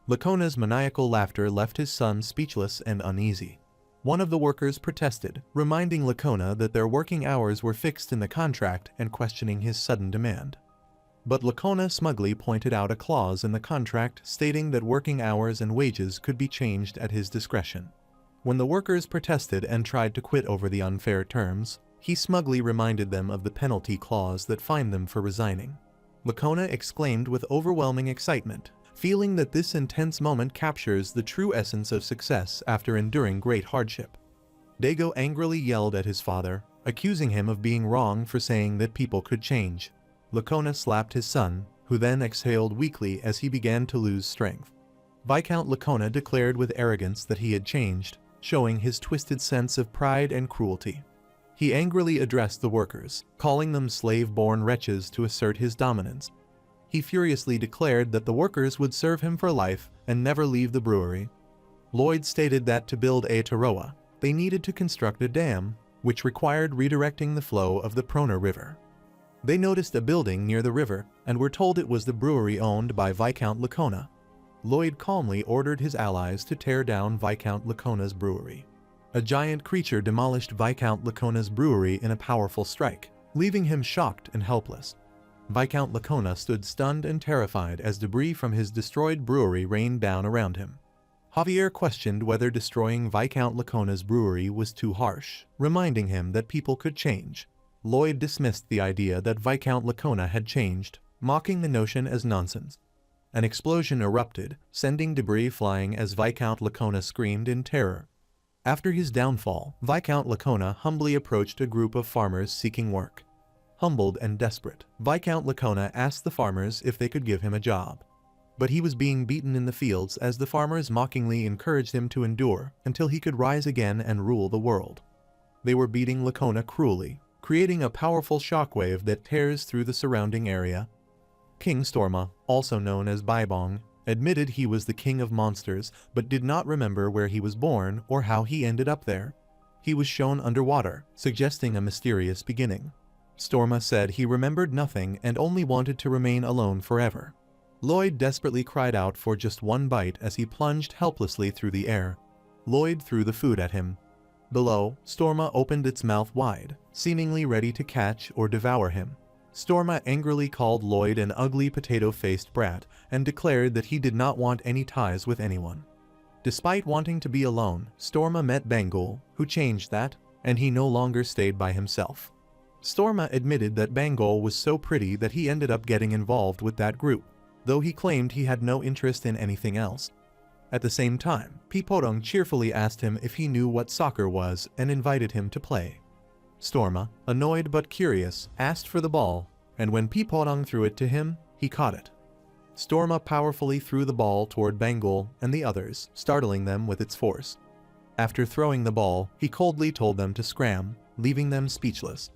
[SPEAKER 1] Lacona's maniacal laughter left his son speechless and uneasy. One of the workers protested, reminding Lacona that their working hours were fixed in the contract and questioning his sudden demand. But Lacona smugly pointed out a clause in the contract stating that working hours and wages could be changed at his discretion. When the workers protested and tried to quit over the unfair terms, he smugly reminded them of the penalty clause that fined them for resigning. Lacona exclaimed with overwhelming excitement, feeling that this intense moment captures the true essence of success after enduring great hardship. Dago angrily yelled at his father, accusing him of being wrong for saying that people could change. Lacona slapped his son, who then exhaled weakly as he began to lose strength. Viscount Lacona declared with arrogance that he had changed, showing his twisted sense of pride and cruelty. He angrily addressed the workers, calling them slave-born wretches to assert his dominance. He furiously declared that the workers would serve him for life and never leave the brewery. Lloyd stated that to build a Taroa, they needed to construct a dam, which required redirecting the flow of the Proner River. They noticed a building near the river and were told it was the brewery owned by Viscount Lacona. Lloyd calmly ordered his allies to tear down Viscount Lacona's brewery. A giant creature demolished Viscount Lacona's brewery in a powerful strike, leaving him shocked and helpless. Viscount Lacona stood stunned and terrified as debris from his destroyed brewery rained down around him. Javier questioned whether destroying Viscount Lacona's brewery was too harsh, reminding him that people could change. Lloyd dismissed the idea that Viscount Lacona had changed, mocking the notion as nonsense. An explosion erupted, sending debris flying as Viscount Lacona screamed in terror. After his downfall, Viscount Lacona humbly approached a group of farmers seeking work. Humbled and desperate, Viscount Lacona asked the farmers if they could give him a job. But he was being beaten in the fields as the farmers mockingly encouraged him to endure until he could rise again and rule the world. They were beating Lacona cruelly, creating a powerful shockwave that tears through the surrounding area. King Storma, also known as Baibong, admitted he was the king of monsters but did not remember where he was born or how he ended up there. He was shown underwater, suggesting a mysterious beginning. Storma said he remembered nothing and only wanted to remain alone forever. Lloyd desperately cried out for just one bite as he plunged helplessly through the air. Lloyd threw the food at him. Below, Storma opened its mouth wide, seemingly ready to catch or devour him. Storma angrily called Lloyd an ugly potato-faced brat and declared that he did not want any ties with anyone. Despite wanting to be alone, Storma met Bangul, who changed that, and he no longer stayed by himself. Storma admitted that Bangol was so pretty that he ended up getting involved with that group, though he claimed he had no interest in anything else. At the same time, Pipodong cheerfully asked him if he knew what soccer was and invited him to play. Storma, annoyed but curious, asked for the ball, and when Pipodong threw it to him, he caught it. Storma powerfully threw the ball toward Bangol and the others, startling them with its force. After throwing the ball, he coldly told them to scram, leaving them speechless.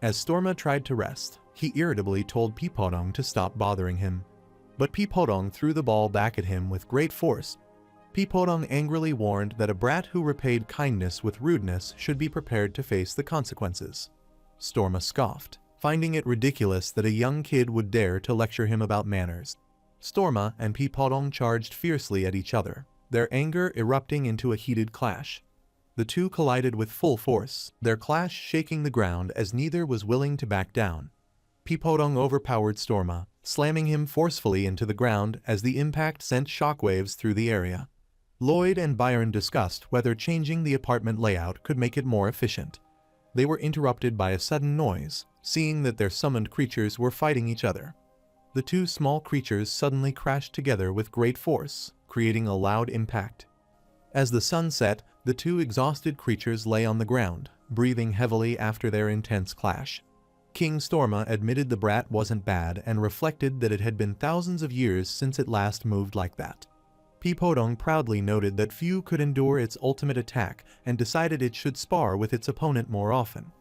[SPEAKER 1] As Storma tried to rest, he irritably told Pipodong to stop bothering him. But Pipodong threw the ball back at him with great force. Pipodong angrily warned that a brat who repaid kindness with rudeness should be prepared to face the consequences. Storma scoffed, finding it ridiculous that a young kid would dare to lecture him about manners. Storma and Pipodong charged fiercely at each other, their anger erupting into a heated clash. The two collided with full force, their clash shaking the ground as neither was willing to back down. Pipodong overpowered Storma, slamming him forcefully into the ground as the impact sent shockwaves through the area. Lloyd and Byron discussed whether changing the apartment layout could make it more efficient. They were interrupted by a sudden noise, seeing that their summoned creatures were fighting each other. The two small creatures suddenly crashed together with great force, creating a loud impact. As the sun set, the two exhausted creatures lay on the ground, breathing heavily after their intense clash. King Storma admitted the brat wasn't bad and reflected that it had been thousands of years since it last moved like that. Pipodong proudly noted that few could endure its ultimate attack and decided it should spar with its opponent more often.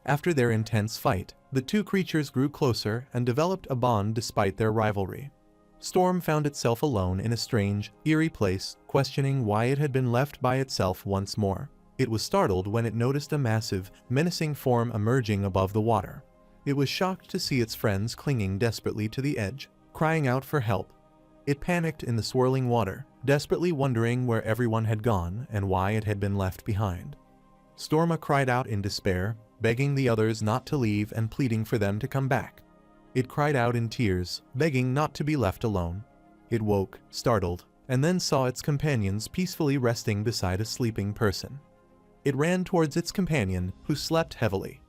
[SPEAKER 1] After their intense fight, the two creatures grew closer and developed a bond despite their rivalry. Storm found itself alone in a strange, eerie place, questioning why it had been left by itself once more. It was startled when it noticed a massive, menacing form emerging above the water. It was shocked to see its friends clinging desperately to the edge, crying out for help. It panicked in the swirling water, desperately wondering where everyone had gone and why it had been left behind. Storma cried out in despair, begging the others not to leave and pleading for them to come back. It cried out in tears, begging not to be left alone. It woke, startled, and then saw its companions peacefully resting beside a sleeping person. It ran towards its companion, who slept heavily.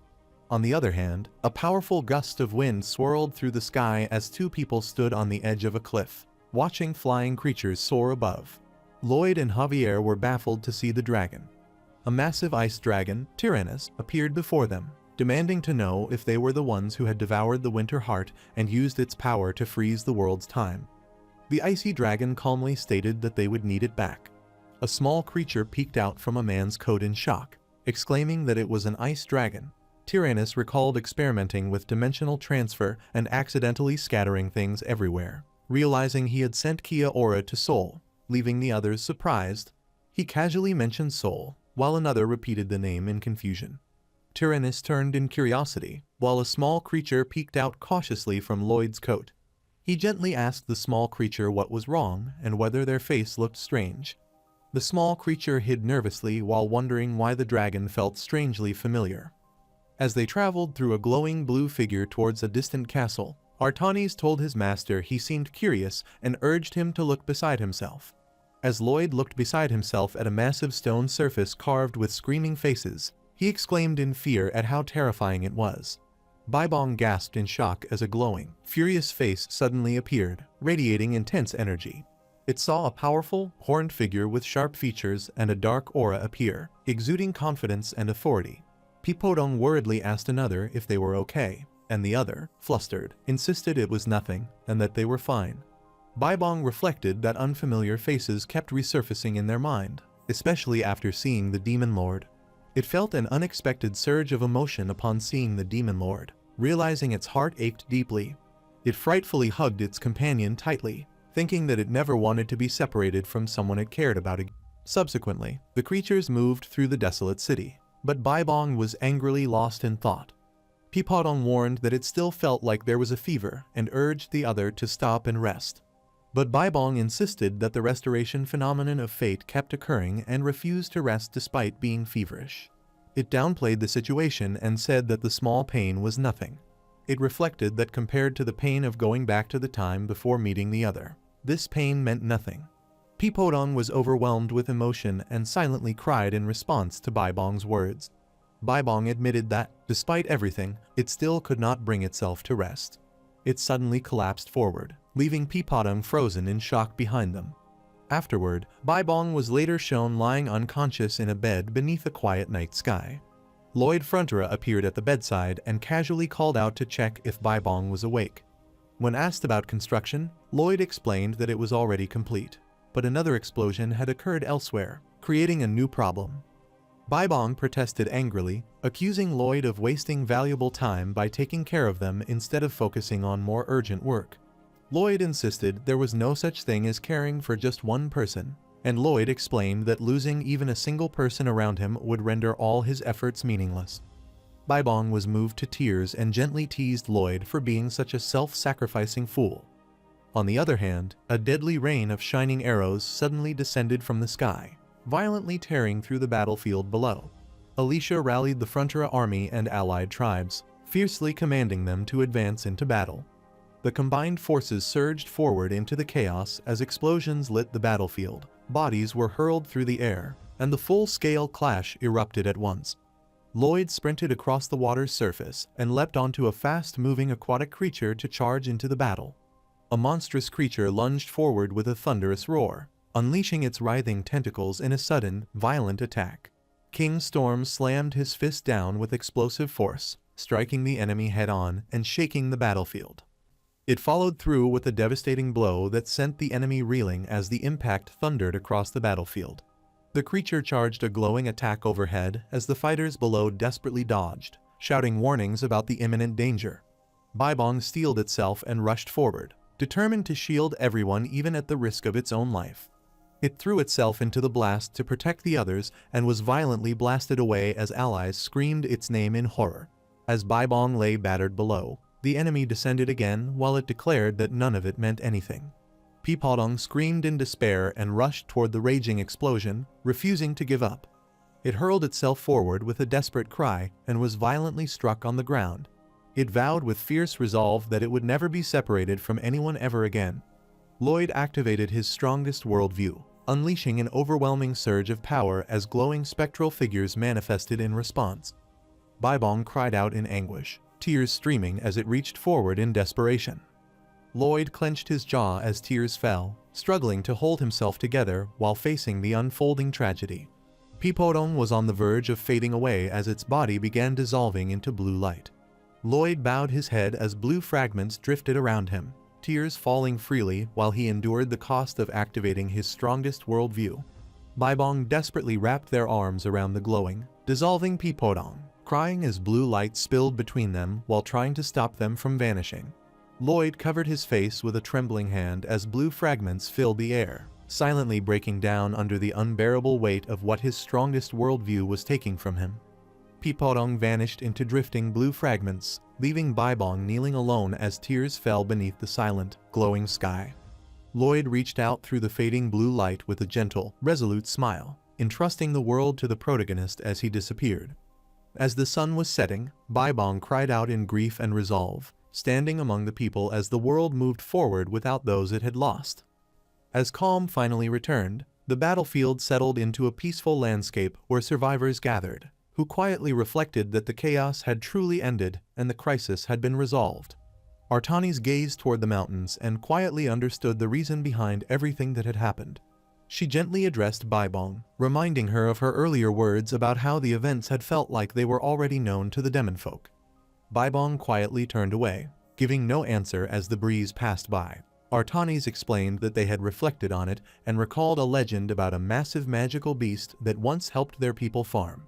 [SPEAKER 1] On the other hand, a powerful gust of wind swirled through the sky as two people stood on the edge of a cliff, watching flying creatures soar above. Lloyd and Javier were baffled to see the dragon. A massive ice dragon, Tyrannus, appeared before them, demanding to know if they were the ones who had devoured the Winter Heart and used its power to freeze the world's time. The icy dragon calmly stated that they would need it back. A small creature peeked out from a man's coat in shock, exclaiming that it was an ice dragon. Tyrannus recalled experimenting with dimensional transfer and accidentally scattering things everywhere. Realizing he had sent Kia Ora to Seoul, leaving the others surprised, he casually mentioned Seoul, while another repeated the name in confusion. Tyrannus turned in curiosity, while a small creature peeked out cautiously from Lloyd's coat. He gently asked the small creature what was wrong and whether their face looked strange. The small creature hid nervously while wondering why the dragon felt strangely familiar. As they traveled through a glowing blue figure towards a distant castle, Artanis told his master he seemed curious and urged him to look beside himself. As Lloyd looked beside himself at a massive stone surface carved with screaming faces, he exclaimed in fear at how terrifying it was. Bybong gasped in shock as a glowing, furious face suddenly appeared, radiating intense energy. It saw a powerful, horned figure with sharp features and a dark aura appear, exuding confidence and authority. Pipodong worriedly asked another if they were okay, and the other, flustered, insisted it was nothing and that they were fine. Bybong reflected that unfamiliar faces kept resurfacing in their mind, especially after seeing the Demon Lord. It felt an unexpected surge of emotion upon seeing the Demon Lord, realizing its heart ached deeply. It frightfully hugged its companion tightly, thinking that it never wanted to be separated from someone it cared about again. Subsequently, the creatures moved through the desolate city, but Bybong was angrily lost in thought. Pipodong warned that it still felt like there was a fever and urged the other to stop and rest. But Bybong insisted that the restoration phenomenon of fate kept occurring and refused to rest despite being feverish. It downplayed the situation and said that the small pain was nothing. It reflected that compared to the pain of going back to the time before meeting the other, this pain meant nothing. Pipodong was overwhelmed with emotion and silently cried in response to Bybong's words. Baibong admitted that, despite everything, it still could not bring itself to rest. It suddenly collapsed forward, leaving Peapodong frozen in shock behind them. Afterward, Baibong was later shown lying unconscious in a bed beneath a quiet night sky. Lloyd Frontera appeared at the bedside and casually called out to check if Baibong was awake. When asked about construction, Lloyd explained that it was already complete, but another explosion had occurred elsewhere, creating a new problem. Baibong protested angrily, accusing Lloyd of wasting valuable time by taking care of them instead of focusing on more urgent work. Lloyd insisted there was no such thing as caring for just one person, and Lloyd explained that losing even a single person around him would render all his efforts meaningless. Baibong was moved to tears and gently teased Lloyd for being such a self-sacrificing fool. On the other hand, a deadly rain of shining arrows suddenly descended from the sky, violently tearing through the battlefield below. Alicia rallied the Frontera army and allied tribes, fiercely commanding them to advance into battle. The combined forces surged forward into the chaos as explosions lit the battlefield, bodies were hurled through the air, and the full-scale clash erupted at once. Lloyd sprinted across the water's surface and leapt onto a fast-moving aquatic creature to charge into the battle. A monstrous creature lunged forward with a thunderous roar, unleashing its writhing tentacles in a sudden, violent attack. King Storm slammed his fist down with explosive force, striking the enemy head-on and shaking the battlefield. It followed through with a devastating blow that sent the enemy reeling as the impact thundered across the battlefield. The creature charged a glowing attack overhead as the fighters below desperately dodged, shouting warnings about the imminent danger. Baibong steeled itself and rushed forward, determined to shield everyone even at the risk of its own life. It threw itself into the blast to protect the others and was violently blasted away as allies screamed its name in horror. As Baibong lay battered below, the enemy descended again while it declared that none of it meant anything. Peapodong screamed in despair and rushed toward the raging explosion, refusing to give up. It hurled itself forward with a desperate cry and was violently struck on the ground. It vowed with fierce resolve that it would never be separated from anyone ever again. Lloyd activated his strongest worldview, unleashing an overwhelming surge of power as glowing spectral figures manifested in response. Baibong cried out in anguish, tears streaming as it reached forward in desperation. Lloyd clenched his jaw as tears fell, struggling to hold himself together while facing the unfolding tragedy. Peapodong was on the verge of fading away as its body began dissolving into blue light. Lloyd bowed his head as blue fragments drifted around him, tears falling freely while he endured the cost of activating his strongest worldview. Baibong desperately wrapped their arms around the glowing, dissolving Peapodong, crying as blue light spilled between them while trying to stop them from vanishing. Lloyd covered his face with a trembling hand as blue fragments filled the air, silently breaking down under the unbearable weight of what his strongest worldview was taking from him. Peapodong vanished into drifting blue fragments, leaving Baibong kneeling alone as tears fell beneath the silent, glowing sky. Lloyd reached out through the fading blue light with a gentle, resolute smile, entrusting the world to the protagonist as he disappeared. As the sun was setting, Baibong cried out in grief and resolve, standing among the people as the world moved forward without those it had lost. As calm finally returned, the battlefield settled into a peaceful landscape where survivors gathered, who quietly reflected that the chaos had truly ended and the crisis had been resolved. Artanis gazed toward the mountains and quietly understood the reason behind everything that had happened. She gently addressed Baibong, reminding her of her earlier words about how the events had felt like they were already known to the Demonfolk. Baibong quietly turned away, giving no answer as the breeze passed by. Artanis explained that they had reflected on it and recalled a legend about a massive magical beast that once helped their people farm.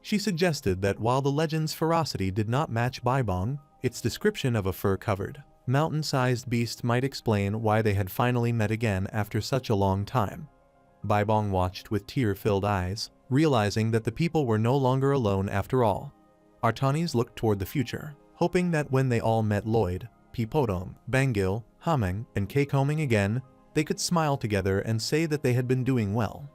[SPEAKER 1] She suggested that while the legend's ferocity did not match Baibong, its description of a fur-covered, mountain-sized beast might explain why they had finally met again after such a long time. Baibong watched with tear-filled eyes, realizing that the people were no longer alone after all. Artanis looked toward the future, hoping that when they all met Lloyd, Peapodong, Bangil, Hameng, and Kekoming again, they could smile together and say that they had been doing well.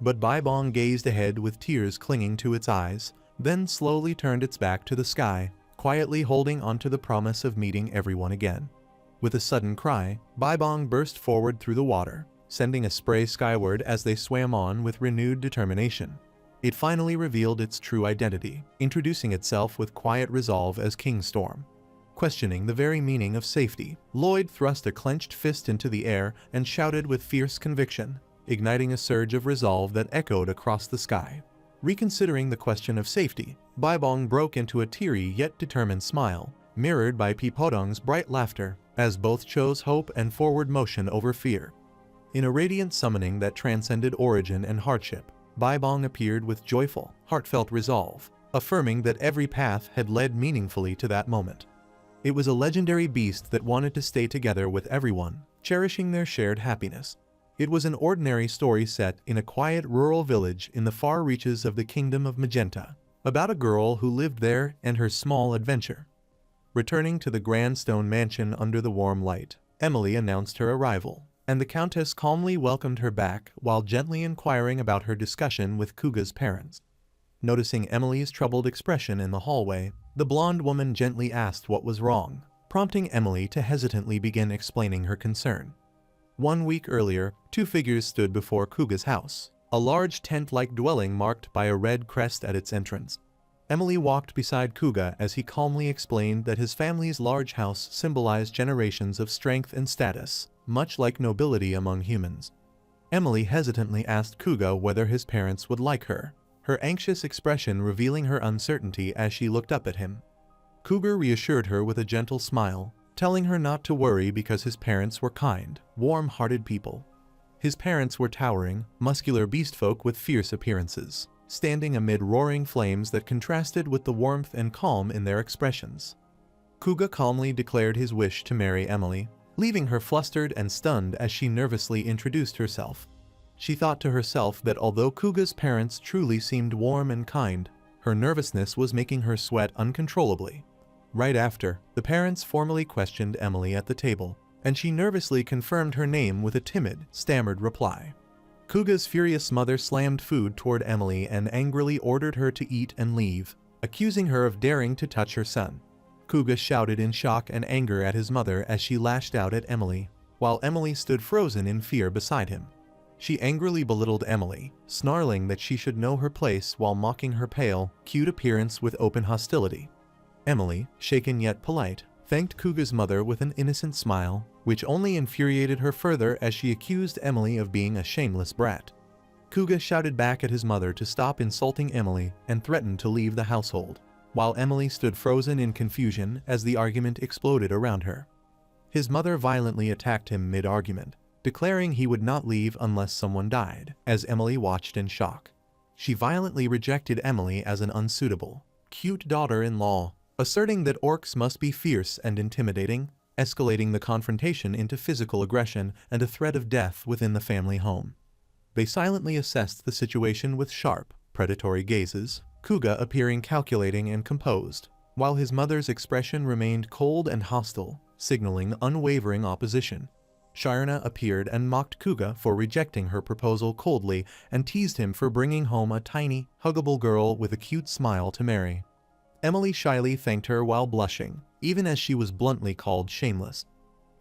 [SPEAKER 1] But Baibong gazed ahead with tears clinging to its eyes, then slowly turned its back to the sky, quietly holding onto the promise of meeting everyone again. With a sudden cry, Baibong burst forward through the water, sending a spray skyward as they swam on with renewed determination. It finally revealed its true identity, introducing itself with quiet resolve as Kingstorm. Questioning the very meaning of safety, Lloyd thrust a clenched fist into the air and shouted with fierce conviction, igniting a surge of resolve that echoed across the sky. Reconsidering the question of safety, Baibong broke into a teary yet determined smile, mirrored by Peepodong's bright laughter, as both chose hope and forward motion over fear. In a radiant summoning that transcended origin and hardship, Baibong appeared with joyful, heartfelt resolve, affirming that every path had led meaningfully to that moment. It was a legendary beast that wanted to stay together with everyone, cherishing their shared happiness. It was an ordinary story set in a quiet rural village in the far reaches of the Kingdom of Magenta, about a girl who lived there and her small adventure. Returning to the grand stone mansion under the warm light, Emily announced her arrival, and the Countess calmly welcomed her back while gently inquiring about her discussion with Kuga's parents. Noticing Emily's troubled expression in the hallway, the blonde woman gently asked what was wrong, prompting Emily to hesitantly begin explaining her concern. 1 week earlier, two figures stood before Kuga's house, a large tent-like dwelling marked by a red crest at its entrance. Emily walked beside Kuga as he calmly explained that his family's large house symbolized generations of strength and status, much like nobility among humans. Emily hesitantly asked Kuga whether his parents would like her, her anxious expression revealing her uncertainty as she looked up at him. Kuga reassured her with a gentle smile, telling her not to worry because his parents were kind, warm-hearted people. His parents were towering, muscular beastfolk with fierce appearances, standing amid roaring flames that contrasted with the warmth and calm in their expressions. Kuga calmly declared his wish to marry Emily, leaving her flustered and stunned as she nervously introduced herself. She thought to herself that although Kuga's parents truly seemed warm and kind, her nervousness was making her sweat uncontrollably. Right after, the parents formally questioned Emily at the table, and she nervously confirmed her name with a timid, stammered reply. Kuga's furious mother slammed food toward Emily and angrily ordered her to eat and leave, accusing her of daring to touch her son. Kuga shouted in shock and anger at his mother as she lashed out at Emily, while Emily stood frozen in fear beside him. She angrily belittled Emily, snarling that she should know her place while mocking her pale, cute appearance with open hostility. Emily, shaken yet polite, thanked Kuga's mother with an innocent smile, which only infuriated her further as she accused Emily of being a shameless brat. Kuga shouted back at his mother to stop insulting Emily and threatened to leave the household, while Emily stood frozen in confusion as the argument exploded around her. His mother violently attacked him mid-argument, declaring he would not leave unless someone died, as Emily watched in shock. She violently rejected Emily as an unsuitable, cute daughter-in-law, asserting that orcs must be fierce and intimidating, escalating the confrontation into physical aggression and a threat of death within the family home. They silently assessed the situation with sharp, predatory gazes, Kuga appearing calculating and composed, while his mother's expression remained cold and hostile, signaling unwavering opposition. Shirna appeared and mocked Kuga for rejecting her proposal coldly and teased him for bringing home a tiny, huggable girl with a cute smile to marry. Emily shyly thanked her while blushing, even as she was bluntly called shameless.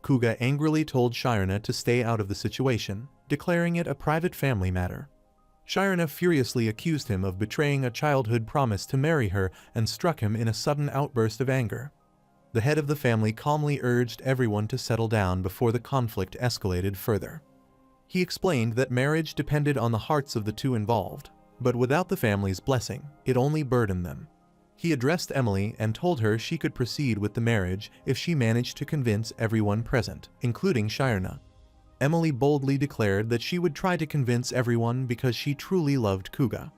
[SPEAKER 1] Kuga angrily told Shirna to stay out of the situation, declaring it a private family matter. Shirna furiously accused him of betraying a childhood promise to marry her and struck him in a sudden outburst of anger. The head of the family calmly urged everyone to settle down before the conflict escalated further. He explained that marriage depended on the hearts of the two involved, but without the family's blessing, it only burdened them. He addressed Emily and told her she could proceed with the marriage if she managed to convince everyone present, including Shirna. Emily boldly declared that she would try to convince everyone because she truly loved Kuga.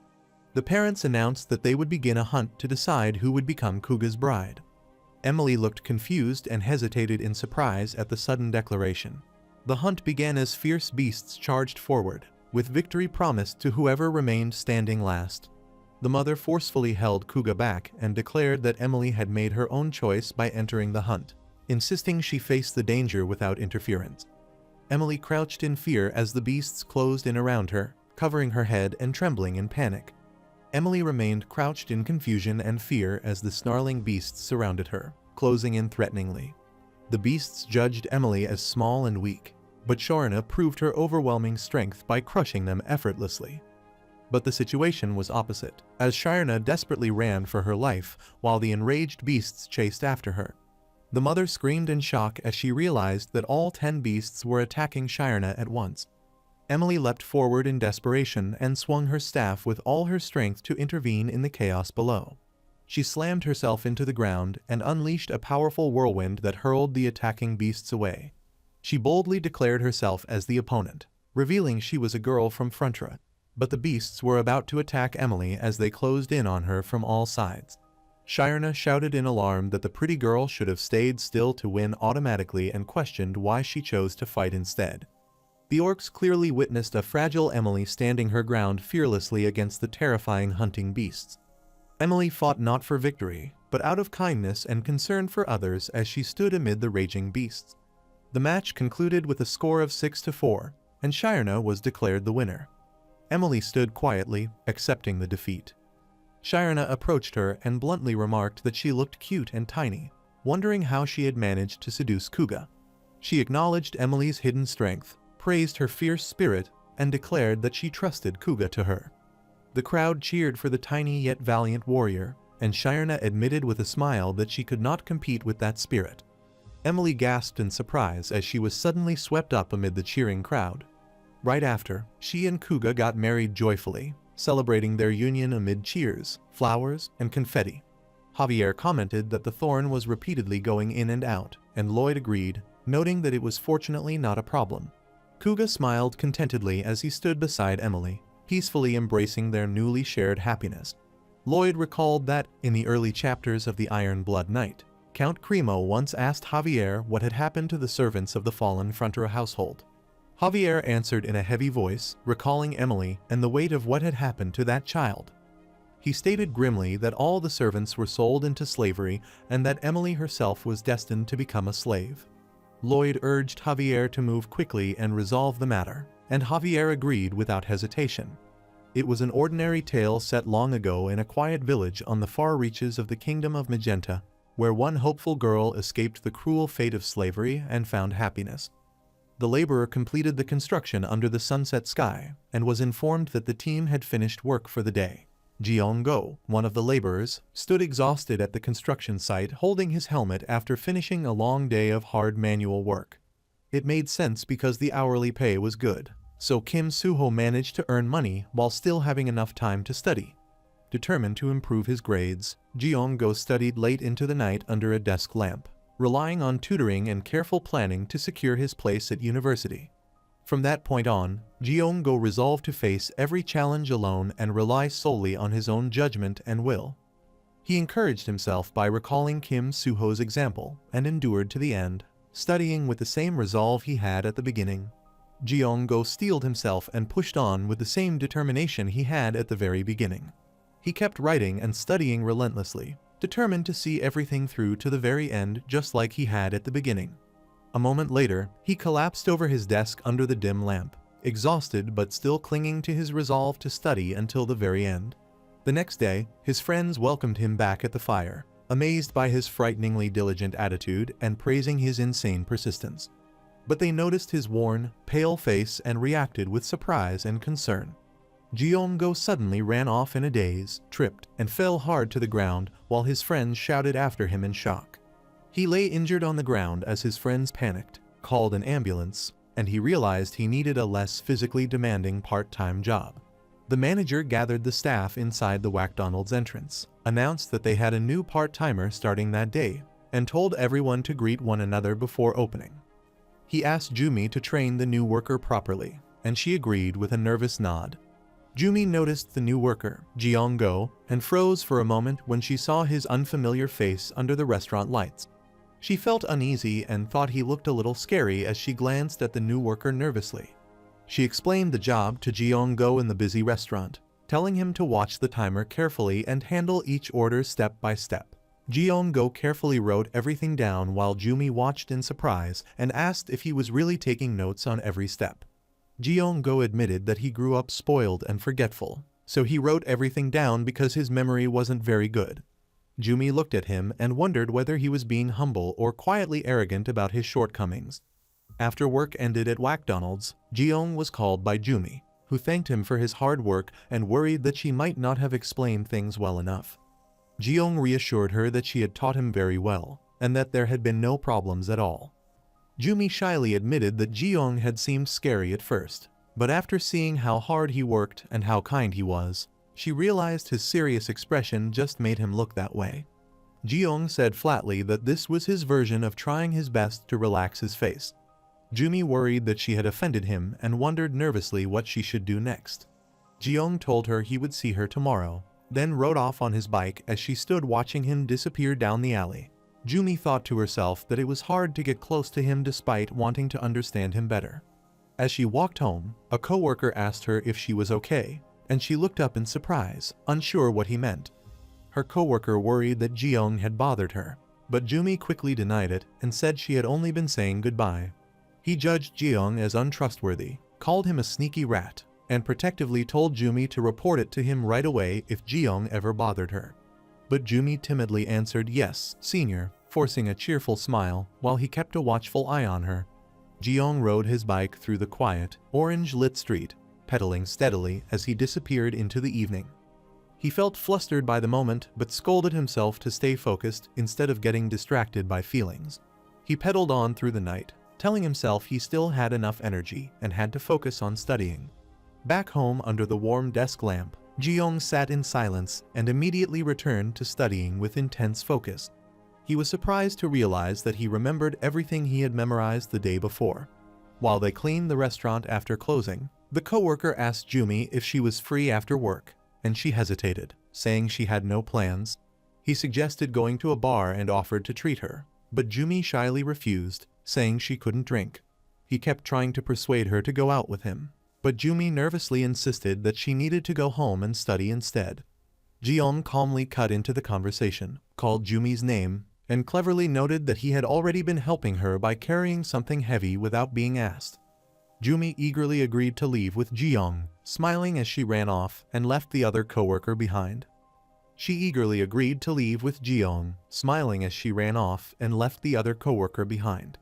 [SPEAKER 1] The parents announced that they would begin a hunt to decide who would become Kuga's bride. Emily looked confused and hesitated in surprise at the sudden declaration. The hunt began as fierce beasts charged forward, with victory promised to whoever remained standing last. The mother forcefully held Kuga back and declared that Emily had made her own choice by entering the hunt, insisting she face the danger without interference. Emily crouched in fear as the beasts closed in around her, covering her head and trembling in panic. Emily remained crouched in confusion and fear as the snarling beasts surrounded her, closing in threateningly. The beasts judged Emily as small and weak, but Shirna proved her overwhelming strength by crushing them effortlessly. But the situation was opposite, as Shirna desperately ran for her life while the enraged beasts chased after her. The mother screamed in shock as she realized that all 10 beasts were attacking Shirna at once. Emily leapt forward in desperation and swung her staff with all her strength to intervene in the chaos below. She slammed herself into the ground and unleashed a powerful whirlwind that hurled the attacking beasts away. She boldly declared herself as the opponent, revealing she was a girl from Frontra. But the beasts were about to attack Emily as they closed in on her from all sides. Shirna shouted in alarm that the pretty girl should have stayed still to win automatically and questioned why she chose to fight instead. The orcs clearly witnessed a fragile Emily standing her ground fearlessly against the terrifying hunting beasts. Emily fought not for victory, but out of kindness and concern for others as she stood amid the raging beasts. The match concluded with a score of 6-4, and Shirna was declared the winner. Emily stood quietly, accepting the defeat. Shirna approached her and bluntly remarked that she looked cute and tiny, wondering how she had managed to seduce Kuga. She acknowledged Emily's hidden strength, praised her fierce spirit, and declared that she trusted Kuga to her. The crowd cheered for the tiny yet valiant warrior, and Shirna admitted with a smile that she could not compete with that spirit. Emily gasped in surprise as she was suddenly swept up amid the cheering crowd. Right after, she and Kuga got married joyfully, celebrating their union amid cheers, flowers, and confetti. Javier commented that the thorn was repeatedly going in and out, and Lloyd agreed, noting that it was fortunately not a problem. Kuga smiled contentedly as he stood beside Emily, peacefully embracing their newly shared happiness. Lloyd recalled that, in the early chapters of the Iron Blood Night, Count Cremo once asked Javier what had happened to the servants of the fallen Frontra household. Javier answered in a heavy voice, recalling Emily and the weight of what had happened to that child. He stated grimly that all the servants were sold into slavery and that Emily herself was destined to become a slave. Lloyd urged Javier to move quickly and resolve the matter, and Javier agreed without hesitation. It was an ordinary tale set long ago in a quiet village on the far reaches of the Kingdom of Magenta, where one hopeful girl escaped the cruel fate of slavery and found happiness. The laborer completed the construction under the sunset sky and was informed that the team had finished work for the day. Jiong-go, one of the laborers, stood exhausted at the construction site holding his helmet after finishing a long day of hard manual work. It made sense because the hourly pay was good, so Kim Suho managed to earn money while still having enough time to study. Determined to improve his grades, Jiong-go studied late into the night under a desk lamp, relying on tutoring and careful planning to secure his place at university. From that point on, Jiong-go resolved to face every challenge alone and rely solely on his own judgment and will. He encouraged himself by recalling Kim Suho's example and endured to the end, studying with the same resolve he had at the beginning. Jiong-go steeled himself and pushed on with the same determination he had at the very beginning. He kept writing and studying relentlessly, determined to see everything through to the very end just like he had at the beginning. A moment later, he collapsed over his desk under the dim lamp, exhausted but still clinging to his resolve to study until the very end. The next day, his friends welcomed him back at the fire, amazed by his frighteningly diligent attitude and praising his insane persistence. But they noticed his worn, pale face and reacted with surprise and concern. Jiong-go suddenly ran off in a daze, tripped, and fell hard to the ground while his friends shouted after him in shock. He lay injured on the ground as his friends panicked, called an ambulance, and he realized he needed a less physically demanding part-time job. The manager gathered the staff inside the McDonald's entrance, announced that they had a new part-timer starting that day, and told everyone to greet one another before opening. He asked Jumi to train the new worker properly, and she agreed with a nervous nod. Jumi noticed the new worker, Jiong-go, and froze for a moment when she saw his unfamiliar face under the restaurant lights. She felt uneasy and thought he looked a little scary as she glanced at the new worker nervously. She explained the job to Jiong-go in the busy restaurant, telling him to watch the timer carefully and handle each order step by step. Jiong-go carefully wrote everything down while Jumi watched in surprise and asked if he was really taking notes on every step. Jiong-go admitted that he grew up spoiled and forgetful, so he wrote everything down because his memory wasn't very good. Jumi looked at him and wondered whether he was being humble or quietly arrogant about his shortcomings. After work ended at McDonald's, Jiong was called by Jumi, who thanked him for his hard work and worried that she might not have explained things well enough. Ji-young reassured her that she had taught him very well, and that there had been no problems at all. Jumi shyly admitted that Ji-young had seemed scary at first, but after seeing how hard he worked and how kind he was, she realized his serious expression just made him look that way. Ji-young said flatly that this was his version of trying his best to relax his face. Jumi worried that she had offended him and wondered nervously what she should do next. Ji-young told her he would see her tomorrow, then rode off on his bike as she stood watching him disappear down the alley. Jumi thought to herself that it was hard to get close to him despite wanting to understand him better. As she walked home, a coworker asked her if she was okay, and she looked up in surprise, unsure what he meant. Her coworker worried that Ji-young had bothered her, but Jumi quickly denied it and said she had only been saying goodbye. He judged Ji-young as untrustworthy, called him a sneaky rat, and protectively told Jumi to report it to him right away if Ji-young ever bothered her. But Jumi timidly answered yes, senior, forcing a cheerful smile while he kept a watchful eye on her. Ji-young rode his bike through the quiet, orange-lit street, pedaling steadily as he disappeared into the evening. He felt flustered by the moment but scolded himself to stay focused instead of getting distracted by feelings. He pedaled on through the night, telling himself he still had enough energy and had to focus on studying. Back home under the warm desk lamp, Ji-young sat in silence and immediately returned to studying with intense focus. He was surprised to realize that he remembered everything he had memorized the day before. While they cleaned the restaurant after closing, the coworker asked Jumi if she was free after work, and she hesitated, saying she had no plans. He suggested going to a bar and offered to treat her, but Jumi shyly refused, saying she couldn't drink. He kept trying to persuade her to go out with him, but Jumi nervously insisted that she needed to go home and study instead. Ji-young calmly cut into the conversation, called Jumi's name, and cleverly noted that he had already been helping her by carrying something heavy without being asked. Jumi eagerly agreed to leave with Ji-young, smiling as she ran off and left the other coworker behind. She eagerly agreed to leave with Ji-young, smiling as she ran off and left the other coworker behind.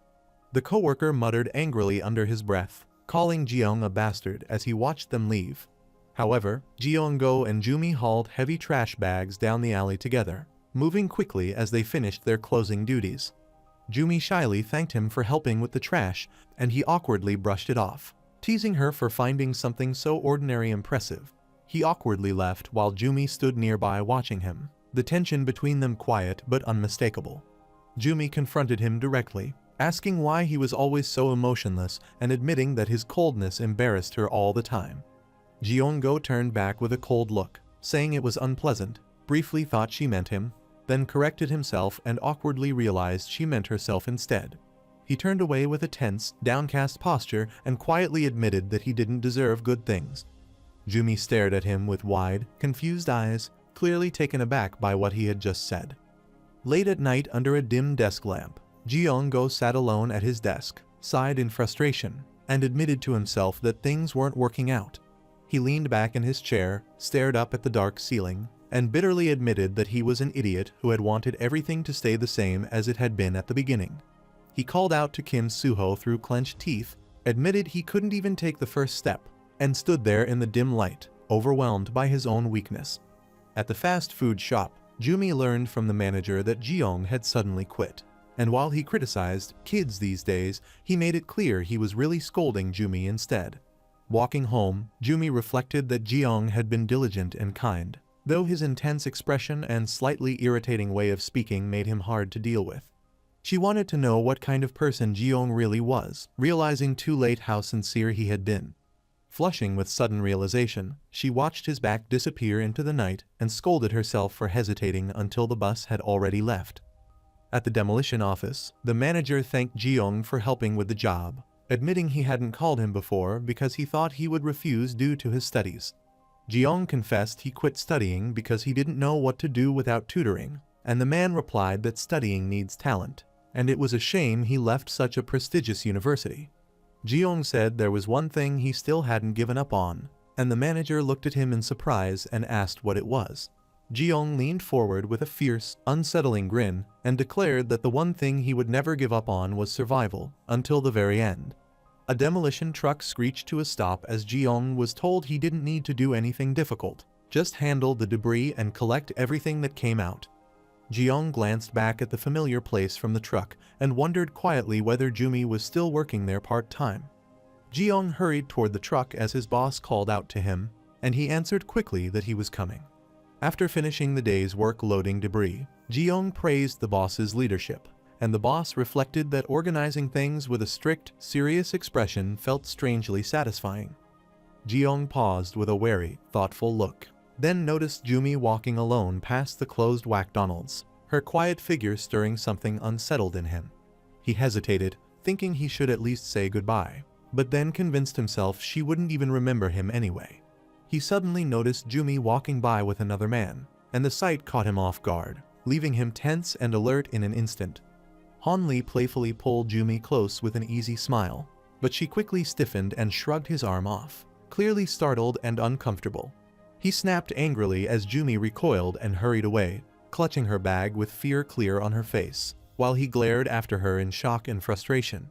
[SPEAKER 1] The coworker muttered angrily under his breath, calling Ji-young a bastard as he watched them leave. However, Ji-young-go and Jumi hauled heavy trash bags down the alley together, moving quickly as they finished their closing duties. Jumi shyly thanked him for helping with the trash, and he awkwardly brushed it off, teasing her for finding something so ordinary impressive. He awkwardly left while Jumi stood nearby watching him, the tension between them quiet but unmistakable. Jumi confronted him directly, asking why he was always so emotionless and admitting that his coldness embarrassed her all the time. Ji-young-go turned back with a cold look, saying it was unpleasant, briefly thought she meant him, then corrected himself and awkwardly realized she meant herself instead. He turned away with a tense, downcast posture and quietly admitted that he didn't deserve good things. Jumi stared at him with wide, confused eyes, clearly taken aback by what he had just said. Late at night under a dim desk lamp, Ji-young-go sat alone at his desk, sighed in frustration, and admitted to himself that things weren't working out. He leaned back in his chair, stared up at the dark ceiling, and bitterly admitted that he was an idiot who had wanted everything to stay the same as it had been at the beginning. He called out to Kim Suho through clenched teeth, admitted he couldn't even take the first step, and stood there in the dim light, overwhelmed by his own weakness. At the fast food shop, Jumi learned from the manager that Ji-young had suddenly quit, and while he criticized kids these days, he made it clear he was really scolding Jumi instead. Walking home, Jumi reflected that Ji-young had been diligent and kind, though his intense expression and slightly irritating way of speaking made him hard to deal with. She wanted to know what kind of person Ji-young really was, realizing too late how sincere he had been. Flushing with sudden realization, she watched his back disappear into the night and scolded herself for hesitating until the bus had already left. At the demolition office, the manager thanked Ji-young for helping with the job, admitting he hadn't called him before because he thought he would refuse due to his studies. Ji-young confessed he quit studying because he didn't know what to do without tutoring, and the man replied that studying needs talent, and it was a shame he left such a prestigious university. Ji-young said there was one thing he still hadn't given up on, and the manager looked at him in surprise and asked what it was. Ji-young leaned forward with a fierce, unsettling grin and declared that the one thing he would never give up on was survival, until the very end. A demolition truck screeched to a stop as Jeong was told he didn't need to do anything difficult, just handle the debris and collect everything that came out. Jeong glanced back at the familiar place from the truck and wondered quietly whether Jumi was still working there part-time. Jeong hurried toward the truck as his boss called out to him, and he answered quickly that he was coming. After finishing the day's work loading debris, Jeong praised the boss's leadership, and the boss reflected that organizing things with a strict, serious expression felt strangely satisfying. Jeong paused with a wary, thoughtful look, then noticed Jumi walking alone past the closed McDonald's, her quiet figure stirring something unsettled in him. He hesitated, thinking he should at least say goodbye, but then convinced himself she wouldn't even remember him anyway. He suddenly noticed Jumi walking by with another man, and the sight caught him off guard, leaving him tense and alert in an instant. Han Li playfully pulled Jumi close with an easy smile, but she quickly stiffened and shrugged his arm off, clearly startled and uncomfortable. He snapped angrily as Jumi recoiled and hurried away, clutching her bag with fear clear on her face, while he glared after her in shock and frustration.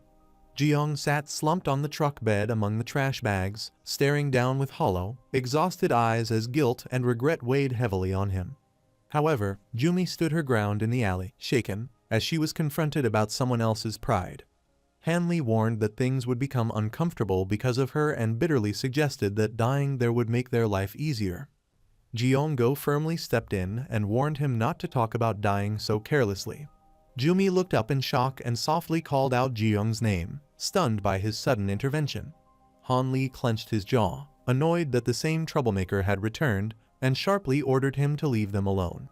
[SPEAKER 1] Jeong sat slumped on the truck bed among the trash bags, staring down with hollow, exhausted eyes as guilt and regret weighed heavily on him. However, Jumi stood her ground in the alley, shaken, as she was confronted about someone else's pride. Han Li warned that things would become uncomfortable because of her and bitterly suggested that dying there would make their life easier. Jeong-go firmly stepped in and warned him not to talk about dying so carelessly. Jumi looked up in shock and softly called out Jeong's name, stunned by his sudden intervention. Han Li clenched his jaw, annoyed that the same troublemaker had returned, and sharply ordered him to leave them alone.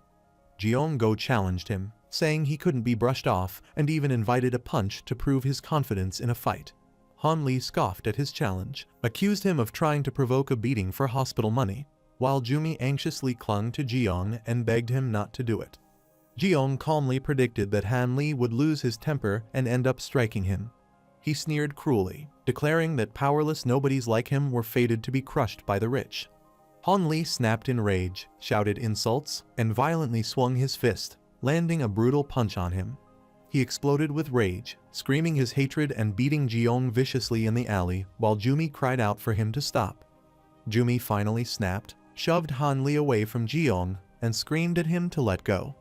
[SPEAKER 1] Jeong-go challenged him, saying he couldn't be brushed off, and even invited a punch to prove his confidence in a fight. Han Li scoffed at his challenge, accused him of trying to provoke a beating for hospital money, while Jumi anxiously clung to Jeong and begged him not to do it. Jeong calmly predicted that Han Li would lose his temper and end up striking him. He sneered cruelly, declaring that powerless nobodies like him were fated to be crushed by the rich. Han Li snapped in rage, shouted insults, and violently swung his fist, landing a brutal punch on him. He exploded with rage, screaming his hatred and beating Jeong viciously in the alley while Jumi cried out for him to stop. Jumi finally snapped, shoved Han Li away from Jeong, and screamed at him to let go.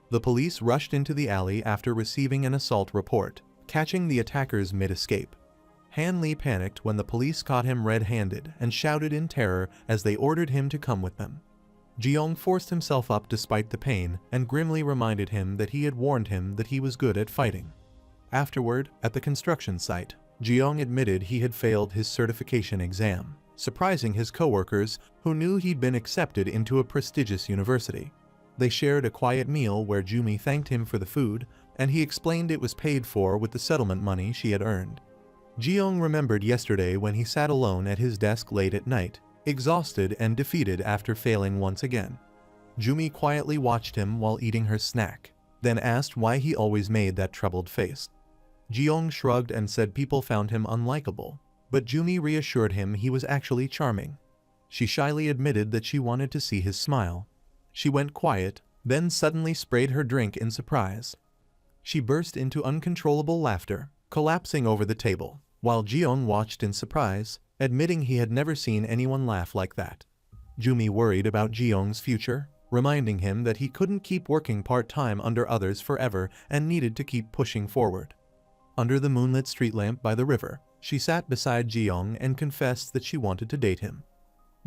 [SPEAKER 1] The police rushed into the alley after receiving an assault report, catching the attackers mid-escape. Han Li panicked when the police caught him red-handed and shouted in terror as they ordered him to come with them. Jeong forced himself up despite the pain and grimly reminded him that he had warned him that he was good at fighting. Afterward, at the construction site, Jeong admitted he had failed his certification exam, surprising his coworkers who knew he'd been accepted into a prestigious university. They shared a quiet meal where Jumi thanked him for the food, and he explained it was paid for with the settlement money she had earned. Jeong remembered yesterday when he sat alone at his desk late at night, exhausted and defeated after failing once again. Jumi quietly watched him while eating her snack, then asked why he always made that troubled face. Jeong shrugged and said people found him unlikable, but Jumi reassured him he was actually charming. She shyly admitted that she wanted to see his smile. She went quiet, then suddenly sprayed her drink in surprise. She burst into uncontrollable laughter, collapsing over the table, while Jeong watched in surprise, admitting he had never seen anyone laugh like that. Jumi worried about Jeong's future, reminding him that he couldn't keep working part-time under others forever and needed to keep pushing forward. Under the moonlit street lamp by the river, she sat beside Jeong and confessed that she wanted to date him.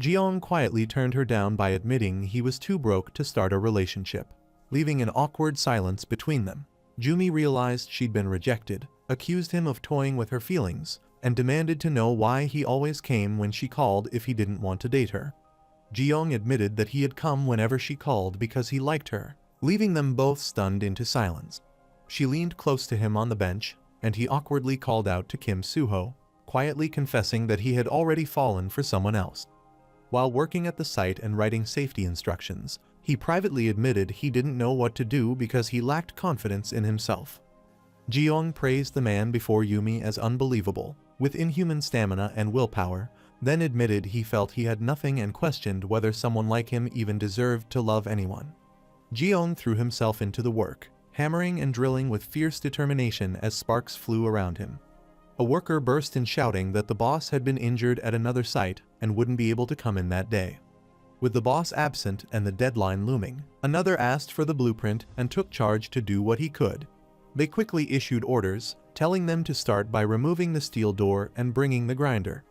[SPEAKER 1] Jeong quietly turned her down by admitting he was too broke to start a relationship, leaving an awkward silence between them. Jumi realized she'd been rejected, accused him of toying with her feelings, and demanded to know why he always came when she called if he didn't want to date her. Jeong admitted that he had come whenever she called because he liked her, leaving them both stunned into silence. She leaned close to him on the bench, and he awkwardly called out to Kim Soo-ho, quietly confessing that he had already fallen for someone else. While working at the site and writing safety instructions, he privately admitted he didn't know what to do because he lacked confidence in himself. Jeong praised the man before Jumi as unbelievable, with inhuman stamina and willpower, then admitted he felt he had nothing and questioned whether someone like him even deserved to love anyone. Jeong threw himself into the work, hammering and drilling with fierce determination as sparks flew around him. A worker burst in shouting that the boss had been injured at another site and wouldn't be able to come in that day. With the boss absent and the deadline looming, another asked for the blueprint and took charge to do what he could. They quickly issued orders, telling them to start by removing the steel door and bringing the grinder.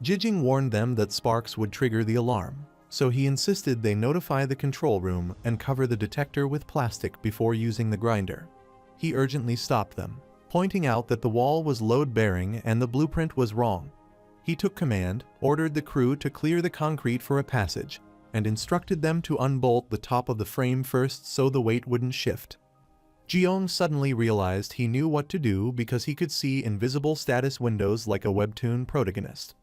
[SPEAKER 1] Jijing warned them that sparks would trigger the alarm, so he insisted they notify the control room and cover the detector with plastic before using the grinder. He urgently stopped them, pointing out that the wall was load-bearing and the blueprint was wrong. He took command, ordered the crew to clear the concrete for a passage, and instructed them to unbolt the top of the frame first so the weight wouldn't shift. Jiyoung suddenly realized he knew what to do because he could see invisible status windows like a webtoon protagonist.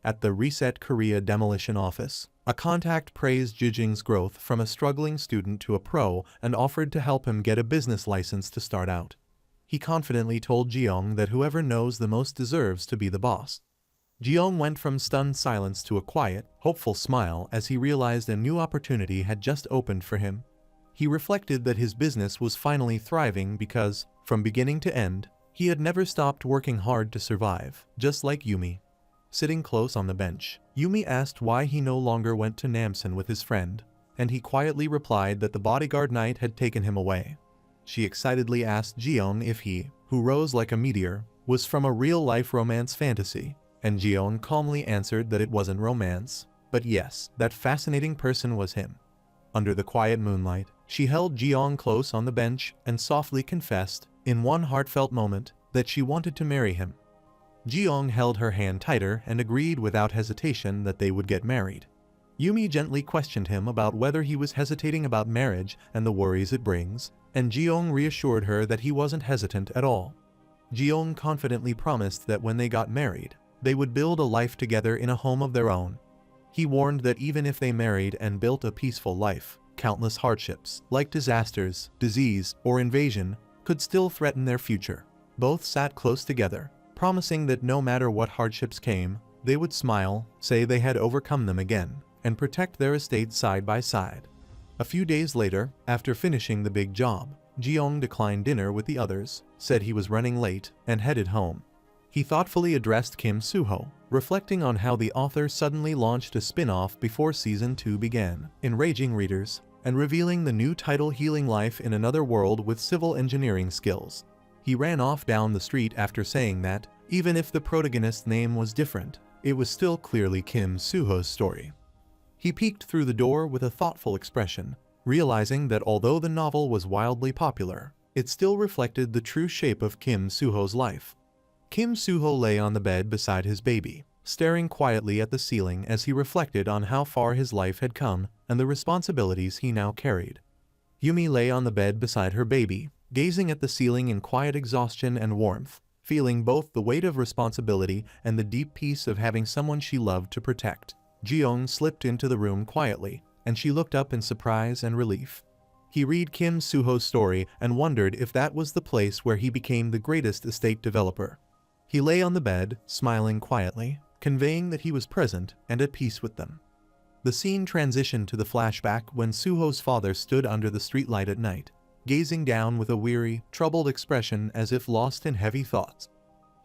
[SPEAKER 1] At the Reset Korea demolition office, a contact praised Jijing's growth from a struggling student to a pro and offered to help him get a business license to start out. He confidently told Jiyoung that whoever knows the most deserves to be the boss. Jiyoung went from stunned silence to a quiet, hopeful smile as he realized a new opportunity had just opened for him. He reflected that his business was finally thriving because, from beginning to end, he had never stopped working hard to survive, just like Yumi. Sitting close on the bench, Yumi asked why he no longer went to Namsan with his friend, and he quietly replied that the bodyguard knight had taken him away. She excitedly asked Jiyoung if he, who rose like a meteor, was from a real-life romance fantasy, and Jiyoung calmly answered that it wasn't romance, but yes, that fascinating person was him. Under the quiet moonlight, she held Jiyoung close on the bench and softly confessed, in one heartfelt moment, that she wanted to marry him. Jiyoung held her hand tighter and agreed without hesitation that they would get married. Yumi gently questioned him about whether he was hesitating about marriage and the worries it brings, and Jiyoung reassured her that he wasn't hesitant at all. Jiyoung confidently promised that when they got married, they would build a life together in a home of their own. He warned that even if they married and built a peaceful life, countless hardships, like disasters, disease, or invasion, could still threaten their future. Both sat close together, promising that no matter what hardships came, they would smile, say they had overcome them again, and protect their estate side by side. A few days later, after finishing the big job, Jiyoung declined dinner with the others, said he was running late, and headed home. He thoughtfully addressed Kim Suho, reflecting on how the author suddenly launched a spin-off before Season 2 began, enraging readers, and revealing the new title Healing Life in Another World with Civil Engineering Skills. He ran off down the street after saying that, even if the protagonist's name was different, it was still clearly Kim Suho's story. He peeked through the door with a thoughtful expression, realizing that although the novel was wildly popular, it still reflected the true shape of Kim Suho's life. Kim Suho lay on the bed beside his baby, staring quietly at the ceiling as he reflected on how far his life had come and the responsibilities he now carried. Yumi lay on the bed beside her baby, gazing at the ceiling in quiet exhaustion and warmth, feeling both the weight of responsibility and the deep peace of having someone she loved to protect. Jiyoung slipped into the room quietly, and she looked up in surprise and relief. He read Kim Suho's story and wondered if that was the place where he became the greatest estate developer. He lay on the bed, smiling quietly, conveying that he was present and at peace with them. The scene transitioned to the flashback when Suho's father stood under the streetlight at night, gazing down with a weary, troubled expression as if lost in heavy thoughts.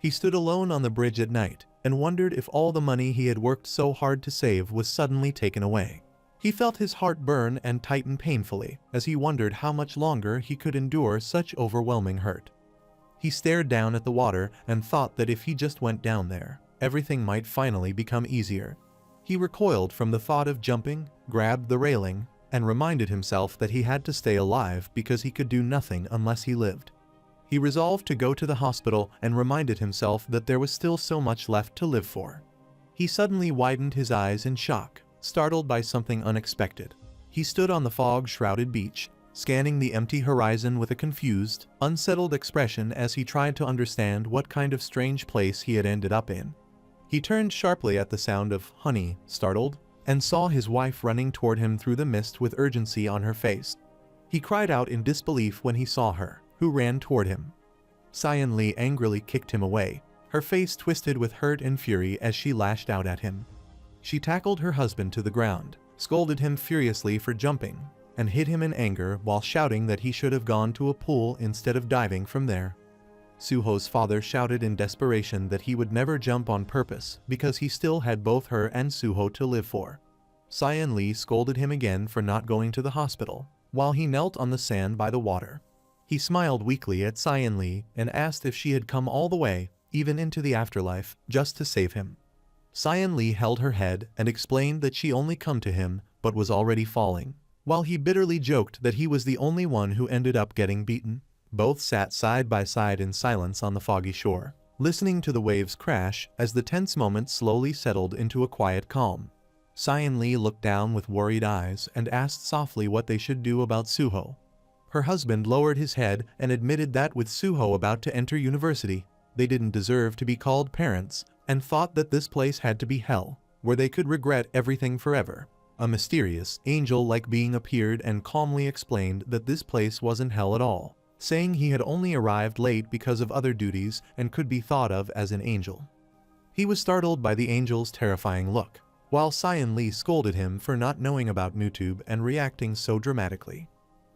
[SPEAKER 1] He stood alone on the bridge at night and wondered if all the money he had worked so hard to save was suddenly taken away. He felt his heart burn and tighten painfully as he wondered how much longer he could endure such overwhelming hurt. He stared down at the water and thought that if he just went down there, everything might finally become easier. He recoiled from the thought of jumping, grabbed the railing, and reminded himself that he had to stay alive because he could do nothing unless he lived. He resolved to go to the hospital and reminded himself that there was still so much left to live for. He suddenly widened his eyes in shock, startled by something unexpected. He stood on the fog-shrouded beach, scanning the empty horizon with a confused, unsettled expression as he tried to understand what kind of strange place he had ended up in. He turned sharply at the sound of "honey," startled, and saw his wife running toward him through the mist with urgency on her face. He cried out in disbelief when he saw her, who ran toward him. Cyan Li angrily kicked him away, her face twisted with hurt and fury as she lashed out at him. She tackled her husband to the ground, scolded him furiously for jumping, and hit him in anger while shouting that he should have gone to a pool instead of diving from there. Suho's father shouted in desperation that he would never jump on purpose because he still had both her and Suho to live for. Cyan Lee scolded him again for not going to the hospital, while he knelt on the sand by the water. He smiled weakly at Cyan Lee and asked if she had come all the way, even into the afterlife, just to save him. Cyan Lee held her head and explained that she only come to him but was already falling, while he bitterly joked that he was the only one who ended up getting beaten. Both sat side by side in silence on the foggy shore, listening to the waves crash as the tense moment slowly settled into a quiet calm. Cyan Lee looked down with worried eyes and asked softly what they should do about Suho. Her husband lowered his head and admitted that with Suho about to enter university, they didn't deserve to be called parents and thought that this place had to be hell, where they could regret everything forever. A mysterious, angel-like being appeared and calmly explained that this place wasn't hell at all, saying he had only arrived late because of other duties and could be thought of as an angel. He was startled by the angel's terrifying look, while Cyan Lee scolded him for not knowing about Newtube and reacting so dramatically.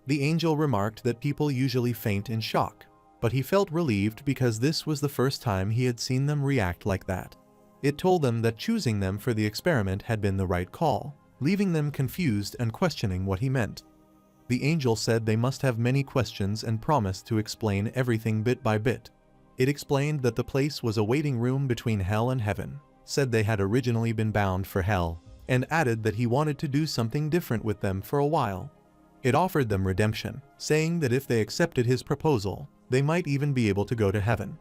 [SPEAKER 1] The angel remarked that people usually faint in shock, but he felt relieved because this was the first time he had seen them react like that. It told them that choosing them for the experiment had been the right call, leaving them confused and questioning what he meant. The angel said they must have many questions and promised to explain everything bit by bit. It explained that the place was a waiting room between hell and heaven, said they had originally been bound for hell, and added that he wanted to do something different with them for a while. It offered them redemption, saying that if they accepted his proposal, they might even be able to go to heaven.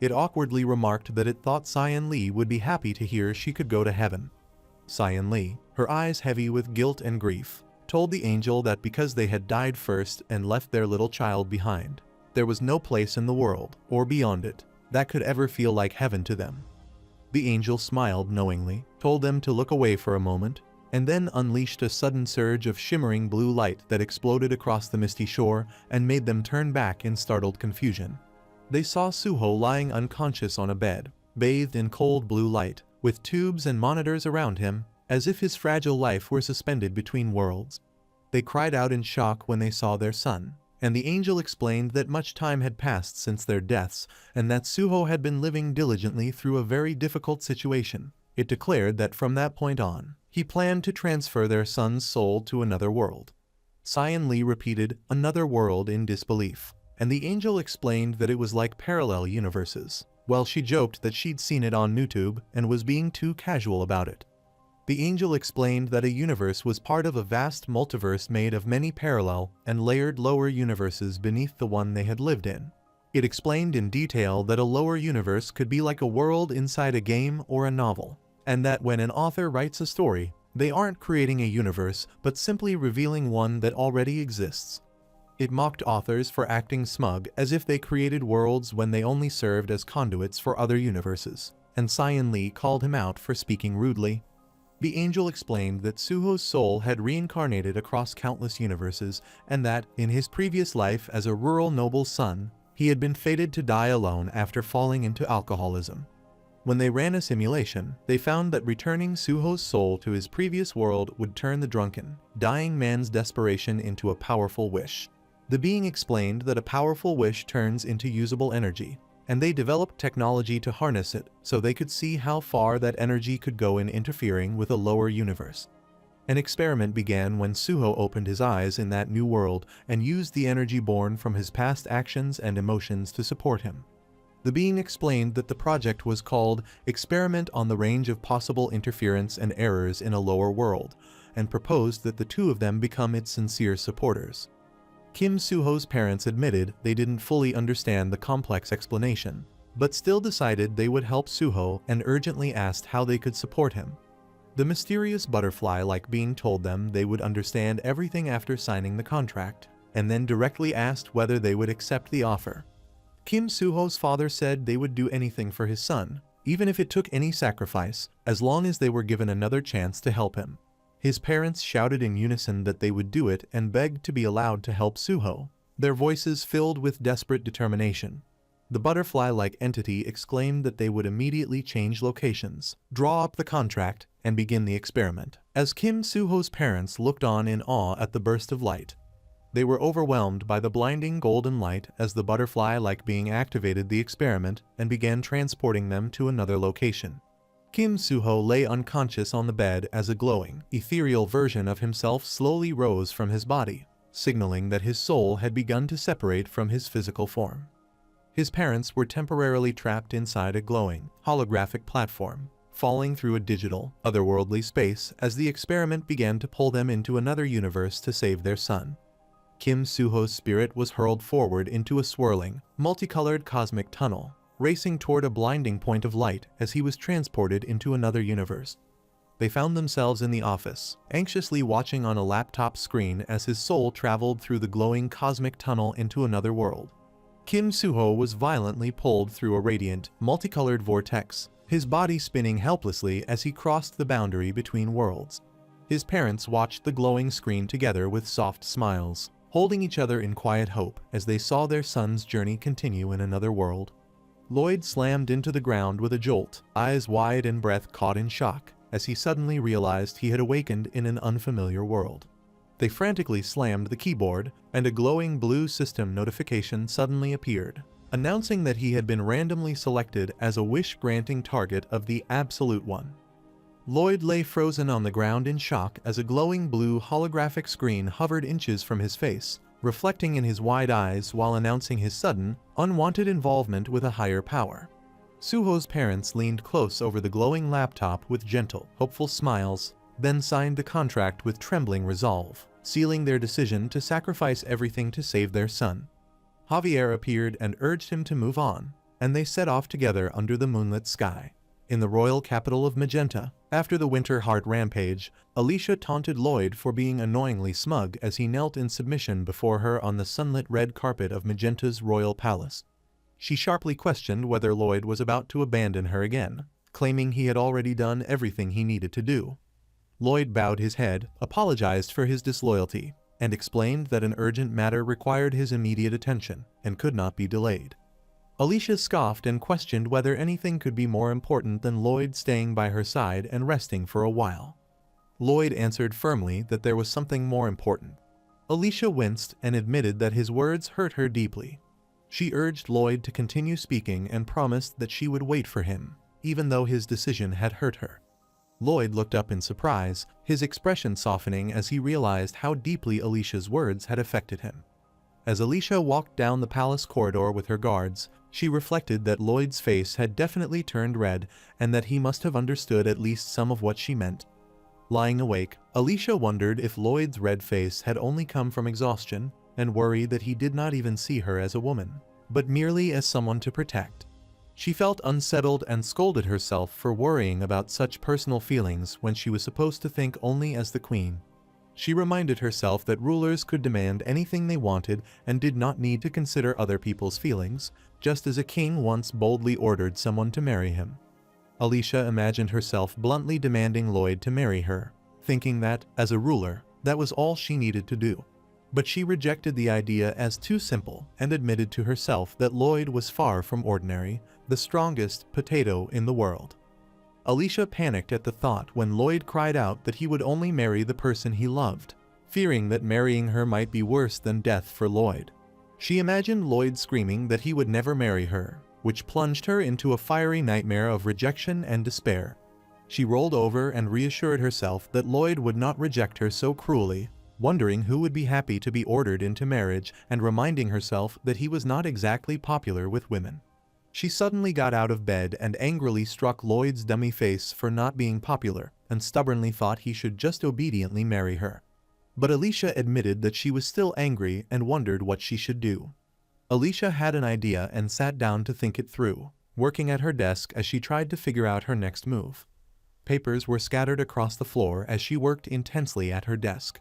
[SPEAKER 1] It awkwardly remarked that it thought Cyan Lee would be happy to hear she could go to heaven. Cyan Lee, her eyes heavy with guilt and grief, told the angel that because they had died first and left their little child behind, there was no place in the world, or beyond it, that could ever feel like heaven to them. The angel smiled knowingly, told them to look away for a moment, and then unleashed a sudden surge of shimmering blue light that exploded across the misty shore and made them turn back in startled confusion. They saw Suho lying unconscious on a bed, bathed in cold blue light, with tubes and monitors around him, as if his fragile life were suspended between worlds. They cried out in shock when they saw their son, and the angel explained that much time had passed since their deaths and that Suho had been living diligently through a very difficult situation. It declared that from that point on, he planned to transfer their son's soul to another world. Cyan Lee repeated, "another world," in disbelief, and the angel explained that it was like parallel universes, while she joked that she'd seen it on Newtube and was being too casual about it. The angel explained that a universe was part of a vast multiverse made of many parallel and layered lower universes beneath the one they had lived in. It explained in detail that a lower universe could be like a world inside a game or a novel, and that when an author writes a story, they aren't creating a universe but simply revealing one that already exists. It mocked authors for acting smug as if they created worlds when they only served as conduits for other universes, and Cyan Lee called him out for speaking rudely. The angel explained that Suho's soul had reincarnated across countless universes and that, in his previous life as a rural noble's son, he had been fated to die alone after falling into alcoholism. When they ran a simulation, they found that returning Suho's soul to his previous world would turn the drunken, dying man's desperation into a powerful wish. The being explained that a powerful wish turns into usable energy, and they developed technology to harness it so they could see how far that energy could go in interfering with a lower universe. An experiment began when Suho opened his eyes in that new world and used the energy born from his past actions and emotions to support him. The being explained that the project was called Experiment on the Range of Possible Interference and Errors in a Lower World, and proposed that the two of them become its sincere supporters. Kim Suho's parents admitted they didn't fully understand the complex explanation, but still decided they would help Suho and urgently asked how they could support him. The mysterious butterfly-like being told them they would understand everything after signing the contract, and then directly asked whether they would accept the offer. Kim Suho's father said they would do anything for his son, even if it took any sacrifice, as long as they were given another chance to help him. His parents shouted in unison that they would do it and begged to be allowed to help Suho, their voices filled with desperate determination. The butterfly-like entity exclaimed that they would immediately change locations, draw up the contract, and begin the experiment, as Kim Suho's parents looked on in awe at the burst of light. They were overwhelmed by the blinding golden light as the butterfly-like being activated the experiment and began transporting them to another location. Kim Suho lay unconscious on the bed as a glowing, ethereal version of himself slowly rose from his body, signaling that his soul had begun to separate from his physical form. His parents were temporarily trapped inside a glowing, holographic platform, falling through a digital, otherworldly space as the experiment began to pull them into another universe to save their son. Kim Suho's spirit was hurled forward into a swirling, multicolored cosmic tunnel, racing toward a blinding point of light as he was transported into another universe. They found themselves in the office, anxiously watching on a laptop screen as his soul traveled through the glowing cosmic tunnel into another world. Kim Suho was violently pulled through a radiant, multicolored vortex, his body spinning helplessly as he crossed the boundary between worlds. His parents watched the glowing screen together with soft smiles, holding each other in quiet hope as they saw their son's journey continue in another world. Lloyd slammed into the ground with a jolt, eyes wide and breath caught in shock, as he suddenly realized he had awakened in an unfamiliar world. They frantically slammed the keyboard, and a glowing blue system notification suddenly appeared, announcing that he had been randomly selected as a wish-granting target of the Absolute One. Lloyd lay frozen on the ground in shock as a glowing blue holographic screen hovered inches from his face, reflecting in his wide eyes while announcing his sudden, unwanted involvement with a higher power. Suho's parents leaned close over the glowing laptop with gentle, hopeful smiles, then signed the contract with trembling resolve, sealing their decision to sacrifice everything to save their son. Javier appeared and urged him to move on, and they set off together under the moonlit sky. In the royal capital of Magenta, after the Winter Heart rampage, Alicia taunted Lloyd for being annoyingly smug as he knelt in submission before her on the sunlit red carpet of Magenta's royal palace. She sharply questioned whether Lloyd was about to abandon her again, claiming he had already done everything he needed to do. Lloyd bowed his head, apologized for his disloyalty, and explained that an urgent matter required his immediate attention and could not be delayed. Alicia scoffed and questioned whether anything could be more important than Lloyd staying by her side and resting for a while. Lloyd answered firmly that there was something more important. Alicia winced and admitted that his words hurt her deeply. She urged Lloyd to continue speaking and promised that she would wait for him, even though his decision had hurt her. Lloyd looked up in surprise, his expression softening as he realized how deeply Alicia's words had affected him. As Alicia walked down the palace corridor with her guards, she reflected that Lloyd's face had definitely turned red and that he must have understood at least some of what she meant. Lying awake, Alicia wondered if Lloyd's red face had only come from exhaustion and worried that he did not even see her as a woman, but merely as someone to protect. She felt unsettled and scolded herself for worrying about such personal feelings when she was supposed to think only as the queen. She reminded herself that rulers could demand anything they wanted and did not need to consider other people's feelings, just as a king once boldly ordered someone to marry him. Alicia imagined herself bluntly demanding Lloyd to marry her, thinking that, as a ruler, that was all she needed to do. But she rejected the idea as too simple and admitted to herself that Lloyd was far from ordinary, the strongest potato in the world. Alicia panicked at the thought when Lloyd cried out that he would only marry the person he loved, fearing that marrying her might be worse than death for Lloyd. She imagined Lloyd screaming that he would never marry her, which plunged her into a fiery nightmare of rejection and despair. She rolled over and reassured herself that Lloyd would not reject her so cruelly, wondering who would be happy to be ordered into marriage and reminding herself that he was not exactly popular with women. She suddenly got out of bed and angrily struck Lloyd's dummy face for not being popular and stubbornly thought he should just obediently marry her. But Alicia admitted that she was still angry and wondered what she should do. Alicia had an idea and sat down to think it through, working at her desk as she tried to figure out her next move. Papers were scattered across the floor as she worked intensely at her desk.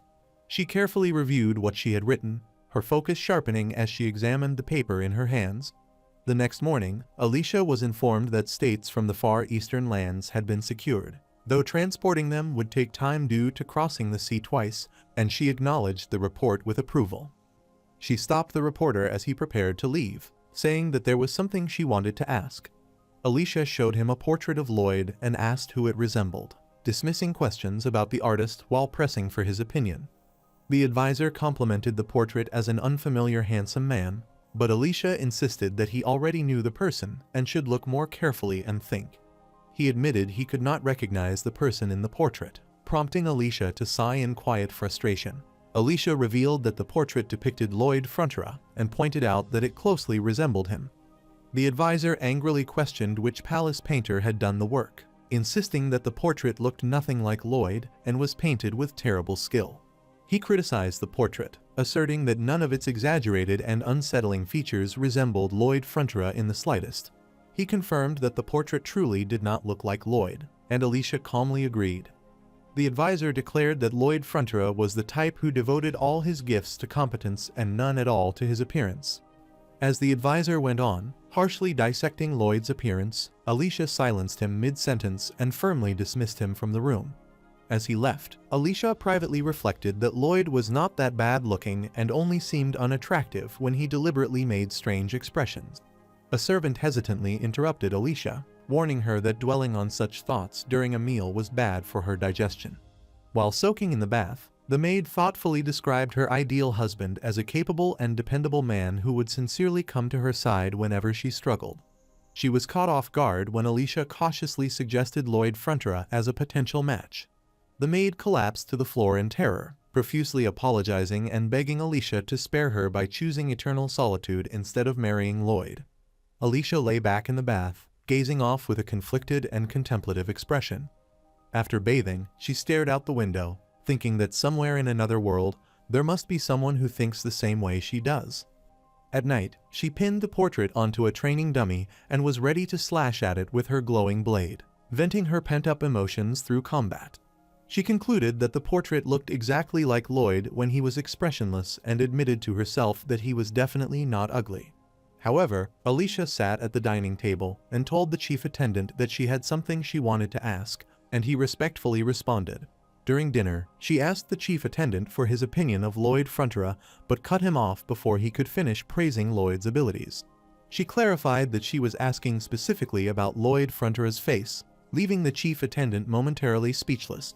[SPEAKER 1] She carefully reviewed what she had written, her focus sharpening as she examined the paper in her hands. The next morning, Alicia was informed that states from the far eastern lands had been secured, though transporting them would take time due to crossing the sea twice, and she acknowledged the report with approval. She stopped the reporter as he prepared to leave, saying that there was something she wanted to ask. Alicia showed him a portrait of Lloyd and asked who it resembled, dismissing questions about the artist while pressing for his opinion. The advisor complimented the portrait as an unfamiliar handsome man, but Alicia insisted that he already knew the person and should look more carefully and think. He admitted he could not recognize the person in the portrait, prompting Alicia to sigh in quiet frustration. Alicia revealed that the portrait depicted Lloyd Fronteras and pointed out that it closely resembled him. The advisor angrily questioned which palace painter had done the work, insisting that the portrait looked nothing like Lloyd and was painted with terrible skill. He criticized the portrait, asserting that none of its exaggerated and unsettling features resembled Lloyd Fronteras in the slightest. He confirmed that the portrait truly did not look like Lloyd, and Alicia calmly agreed. The advisor declared that Lloyd Fronteras was the type who devoted all his gifts to competence and none at all to his appearance. As the advisor went on, harshly dissecting Lloyd's appearance, Alicia silenced him mid-sentence and firmly dismissed him from the room. As he left, Alicia privately reflected that Lloyd was not that bad-looking and only seemed unattractive when he deliberately made strange expressions. A servant hesitantly interrupted Alicia, warning her that dwelling on such thoughts during a meal was bad for her digestion. While soaking in the bath, the maid thoughtfully described her ideal husband as a capable and dependable man who would sincerely come to her side whenever she struggled. She was caught off guard when Alicia cautiously suggested Lloyd Fronteras as a potential match. The maid collapsed to the floor in terror, profusely apologizing and begging Alicia to spare her by choosing eternal solitude instead of marrying Lloyd. Alicia lay back in the bath, gazing off with a conflicted and contemplative expression. After bathing, she stared out the window, thinking that somewhere in another world, there must be someone who thinks the same way she does. At night, she pinned the portrait onto a training dummy and was ready to slash at it with her glowing blade, venting her pent-up emotions through combat. She concluded that the portrait looked exactly like Lloyd when he was expressionless and admitted to herself that he was definitely not ugly. However, Alicia sat at the dining table and told the chief attendant that she had something she wanted to ask, and he respectfully responded. During dinner, she asked the chief attendant for his opinion of Lloyd Fronteras, but cut him off before he could finish praising Lloyd's abilities. She clarified that she was asking specifically about Lloyd Fronteras' face, leaving the chief attendant momentarily speechless.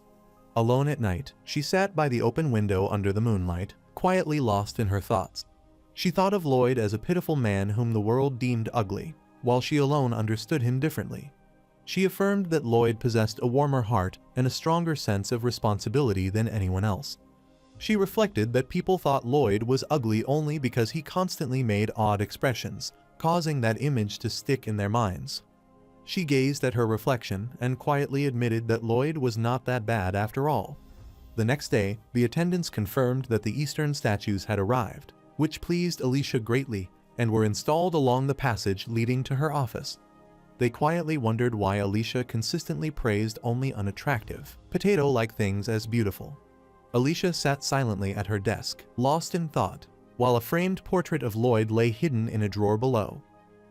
[SPEAKER 1] Alone at night, she sat by the open window under the moonlight, quietly lost in her thoughts. She thought of Lloyd as a pitiful man whom the world deemed ugly, while she alone understood him differently. She affirmed that Lloyd possessed a warmer heart and a stronger sense of responsibility than anyone else. She reflected that people thought Lloyd was ugly only because he constantly made odd expressions, causing that image to stick in their minds. She gazed at her reflection and quietly admitted that Lloyd was not that bad after all. The next day, the attendants confirmed that the Eastern statues had arrived, which pleased Alicia greatly, and were installed along the passage leading to her office. They quietly wondered why Alicia consistently praised only unattractive, potato-like things as beautiful. Alicia sat silently at her desk, lost in thought, while a framed portrait of Lloyd lay hidden in a drawer below.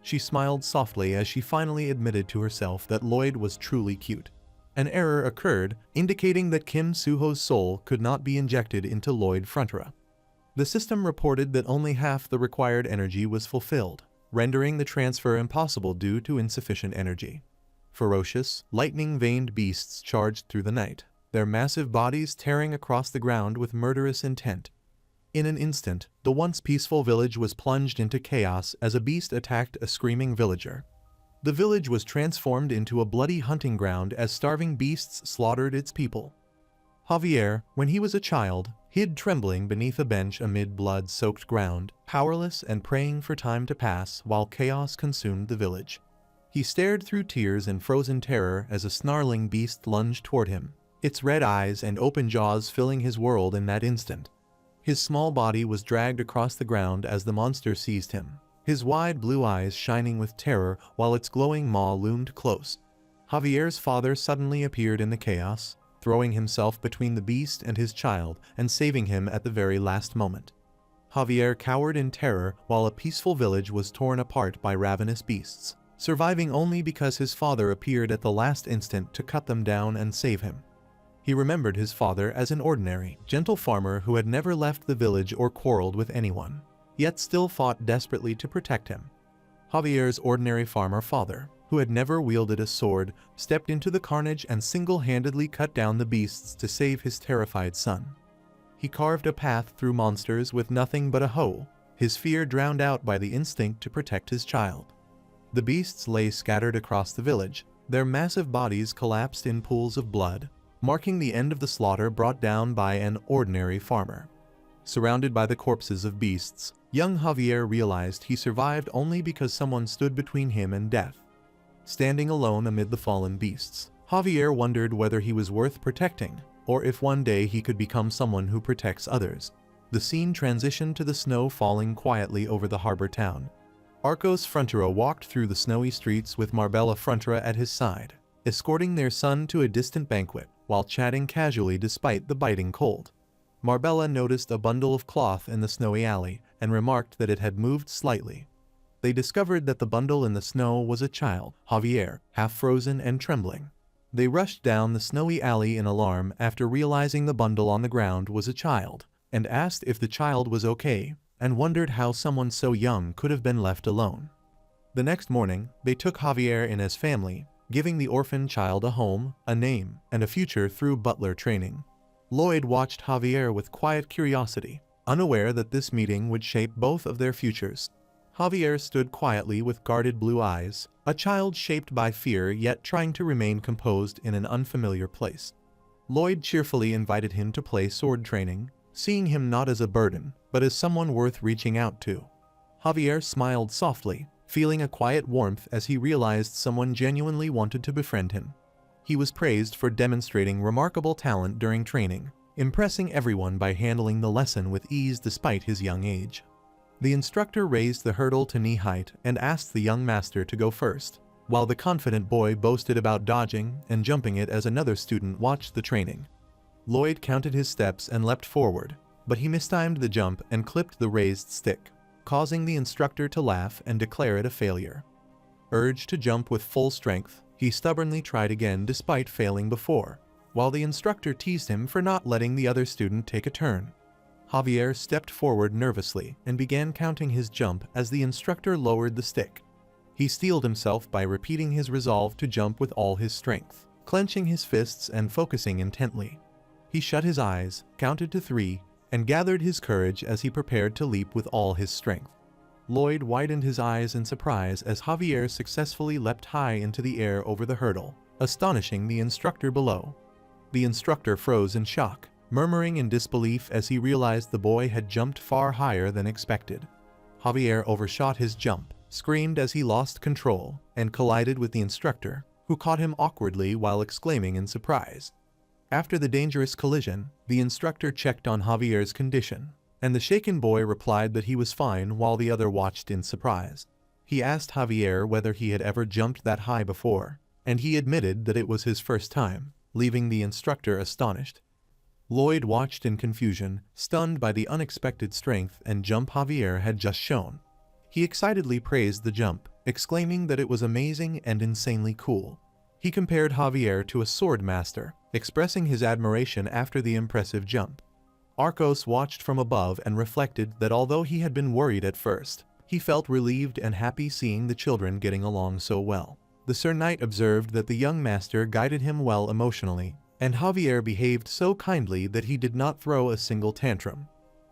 [SPEAKER 1] She smiled softly as she finally admitted to herself that Lloyd was truly cute. An error occurred, indicating that Kim Suho's soul could not be injected into Lloyd Fronteras. The system reported that only half the required energy was fulfilled, rendering the transfer impossible due to insufficient energy. Ferocious, lightning-veined beasts charged through the night, their massive bodies tearing across the ground with murderous intent. In an instant, the once peaceful village was plunged into chaos as a beast attacked a screaming villager. The village was transformed into a bloody hunting ground as starving beasts slaughtered its people. Javier, when he was a child, hid trembling beneath a bench amid blood-soaked ground, powerless and praying for time to pass while chaos consumed the village. He stared through tears in frozen terror as a snarling beast lunged toward him, its red eyes and open jaws filling his world in that instant. His small body was dragged across the ground as the monster seized him, his wide blue eyes shining with terror while its glowing maw loomed close. Javier's father suddenly appeared in the chaos, throwing himself between the beast and his child and saving him at the very last moment. Javier cowered in terror while a peaceful village was torn apart by ravenous beasts, surviving only because his father appeared at the last instant to cut them down and save him. He remembered his father as an ordinary, gentle farmer who had never left the village or quarreled with anyone, yet still fought desperately to protect him. Javier's ordinary farmer father, who had never wielded a sword, stepped into the carnage and single-handedly cut down the beasts to save his terrified son. He carved a path through monsters with nothing but a hoe, his fear drowned out by the instinct to protect his child. The beasts lay scattered across the village, their massive bodies collapsed in pools of blood, marking the end of the slaughter brought down by an ordinary farmer. Surrounded by the corpses of beasts, young Javier realized he survived only because someone stood between him and death. Standing alone amid the fallen beasts, Javier wondered whether he was worth protecting, or if one day he could become someone who protects others. The scene transitioned to the snow falling quietly over the harbor town. Arcos Frontera walked through the snowy streets with Marbella Frontera at his side, escorting their son to a distant banquet, while chatting casually despite the biting cold. Marbella noticed a bundle of cloth in the snowy alley and remarked that it had moved slightly. They discovered that the bundle in the snow was a child, Javier, half frozen and trembling. They rushed down the snowy alley in alarm after realizing the bundle on the ground was a child, and asked if the child was okay, and wondered how someone so young could have been left alone. The next morning, they took Javier in as family, giving the orphan child a home, a name, and a future through butler training. Lloyd watched Javier with quiet curiosity, unaware that this meeting would shape both of their futures. Javier stood quietly with guarded blue eyes, a child shaped by fear yet trying to remain composed in an unfamiliar place. Lloyd cheerfully invited him to play sword training, seeing him not as a burden, but as someone worth reaching out to. Javier smiled softly, feeling a quiet warmth as he realized someone genuinely wanted to befriend him. He was praised for demonstrating remarkable talent during training, impressing everyone by handling the lesson with ease despite his young age. The instructor raised the hurdle to knee height and asked the young master to go first, while the confident boy boasted about dodging and jumping it as another student watched the training. Lloyd counted his steps and leapt forward, but he mistimed the jump and clipped the raised stick, causing the instructor to laugh and declare it a failure. Urged to jump with full strength, he stubbornly tried again despite failing before, while the instructor teased him for not letting the other student take a turn. Javier stepped forward nervously and began counting his jump as the instructor lowered the stick. He steeled himself by repeating his resolve to jump with all his strength, clenching his fists and focusing intently. He shut his eyes, counted to 3, and gathered his courage as he prepared to leap with all his strength. Lloyd widened his eyes in surprise as Javier successfully leapt high into the air over the hurdle, astonishing the instructor below. The instructor froze in shock, murmuring in disbelief as he realized the boy had jumped far higher than expected. Javier overshot his jump, screamed as he lost control, and collided with the instructor, who caught him awkwardly while exclaiming in surprise. After the dangerous collision, the instructor checked on Javier's condition, and the shaken boy replied that he was fine while the other watched in surprise. He asked Javier whether he had ever jumped that high before, and he admitted that it was his first time, leaving the instructor astonished. Lloyd watched in confusion, stunned by the unexpected strength and jump Javier had just shown. He excitedly praised the jump, exclaiming that it was amazing and insanely cool. He compared Javier to a sword master, expressing his admiration after the impressive jump. Arcos watched from above and reflected that although he had been worried at first, he felt relieved and happy seeing the children getting along so well. The Sir Knight observed that the young master guided him well emotionally, and Javier behaved so kindly that he did not throw a single tantrum.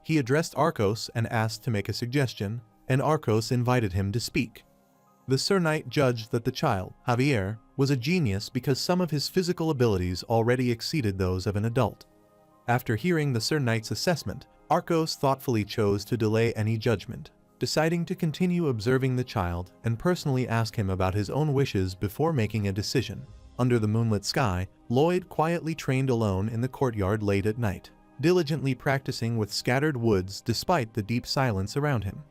[SPEAKER 1] He addressed Arcos and asked to make a suggestion, and Arcos invited him to speak. The Sir Knight judged that the child, Javier, was a genius because some of his physical abilities already exceeded those of an adult. After hearing the Sir Knight's assessment, Arcos thoughtfully chose to delay any judgment, deciding to continue observing the child and personally ask him about his own wishes before making a decision. Under the moonlit sky, Lloyd quietly trained alone in the courtyard late at night, diligently practicing with scattered woods despite the deep silence around him.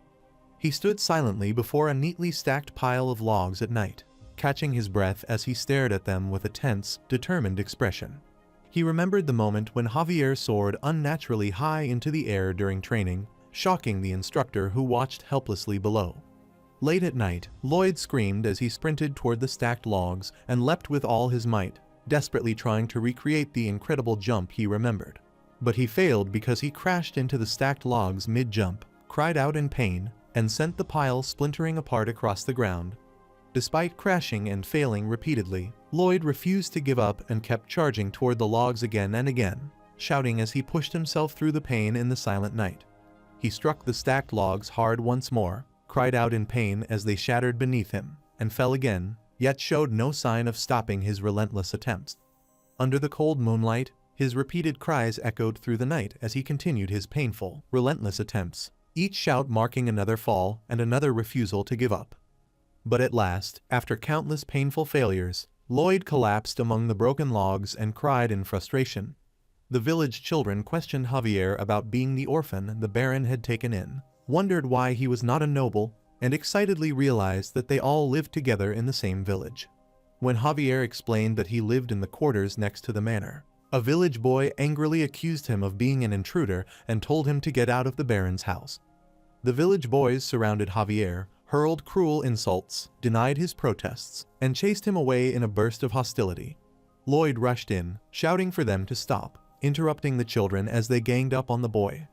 [SPEAKER 1] He stood silently before a neatly stacked pile of logs at night, catching his breath as he stared at them with a tense, determined expression. He remembered the moment when Javier soared unnaturally high into the air during training, shocking the instructor who watched helplessly below. Late at night, Lloyd screamed as he sprinted toward the stacked logs and leapt with all his might, desperately trying to recreate the incredible jump he remembered. But he failed because he crashed into the stacked logs mid-jump, cried out in pain, and sent the pile splintering apart across the ground. Despite crashing and failing repeatedly, Lloyd refused to give up and kept charging toward the logs again and again, shouting as he pushed himself through the pain in the silent night. He struck the stacked logs hard once more, cried out in pain as they shattered beneath him, and fell again, yet showed no sign of stopping his relentless attempts. Under the cold moonlight, his repeated cries echoed through the night as he continued his painful, relentless attempts, each shout marking another fall and another refusal to give up. But at last, after countless painful failures, Lloyd collapsed among the broken logs and cried in frustration. The village children questioned Javier about being the orphan the Baron had taken in, wondered why he was not a noble, and excitedly realized that they all lived together in the same village. When Javier explained that he lived in the quarters next to the manor, a village boy angrily accused him of being an intruder and told him to get out of the Baron's house. The village boys surrounded Javier, hurled cruel insults, denied his protests, and chased him away in a burst of hostility. Lloyd rushed in, shouting for them to stop, interrupting the children as they ganged up on the boy.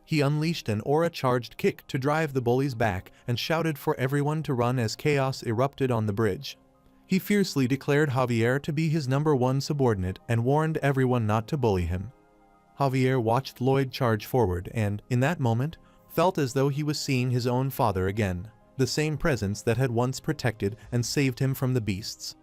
[SPEAKER 1] He unleashed an aura-charged kick to drive the bullies back and shouted for everyone to run as chaos erupted on the bridge. He fiercely declared Javier to be his #1 subordinate and warned everyone not to bully him. Javier watched Lloyd charge forward and, in that moment, felt as though he was seeing his own father again, the same presence that had once protected and saved him from the beasts.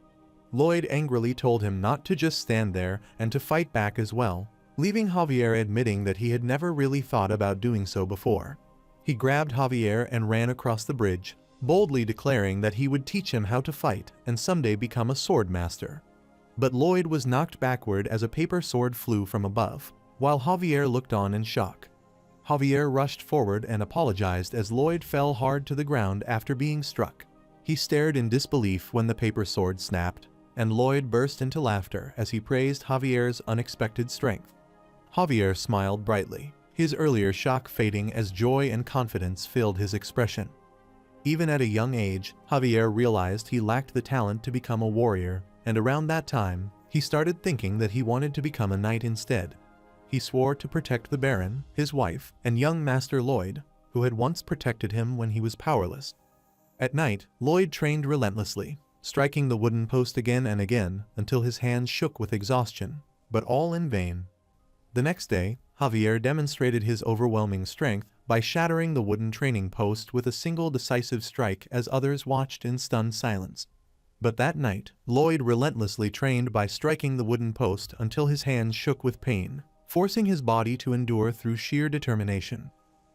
[SPEAKER 1] Lloyd angrily told him not to just stand there and to fight back as well, leaving Javier admitting that he had never really thought about doing so before. He grabbed Javier and ran across the bridge, boldly declaring that he would teach him how to fight and someday become a sword master. But Lloyd was knocked backward as a paper sword flew from above, while Javier looked on in shock. Javier rushed forward and apologized as Lloyd fell hard to the ground after being struck. He stared in disbelief when the paper sword snapped, and Lloyd burst into laughter as he praised Javier's unexpected strength. Javier smiled brightly, his earlier shock fading as joy and confidence filled his expression. Even at a young age, Javier realized he lacked the talent to become a warrior, and around that time, he started thinking that he wanted to become a knight instead. He swore to protect the Baron, his wife, and young Master Lloyd, who had once protected him when he was powerless. At night, Lloyd trained relentlessly, striking the wooden post again and again until his hands shook with exhaustion, but all in vain. The next day, Javier demonstrated his overwhelming strength by shattering the wooden training post with a single decisive strike as others watched in stunned silence. But that night, Lloyd relentlessly trained by striking the wooden post until his hands shook with pain, forcing his body to endure through sheer determination.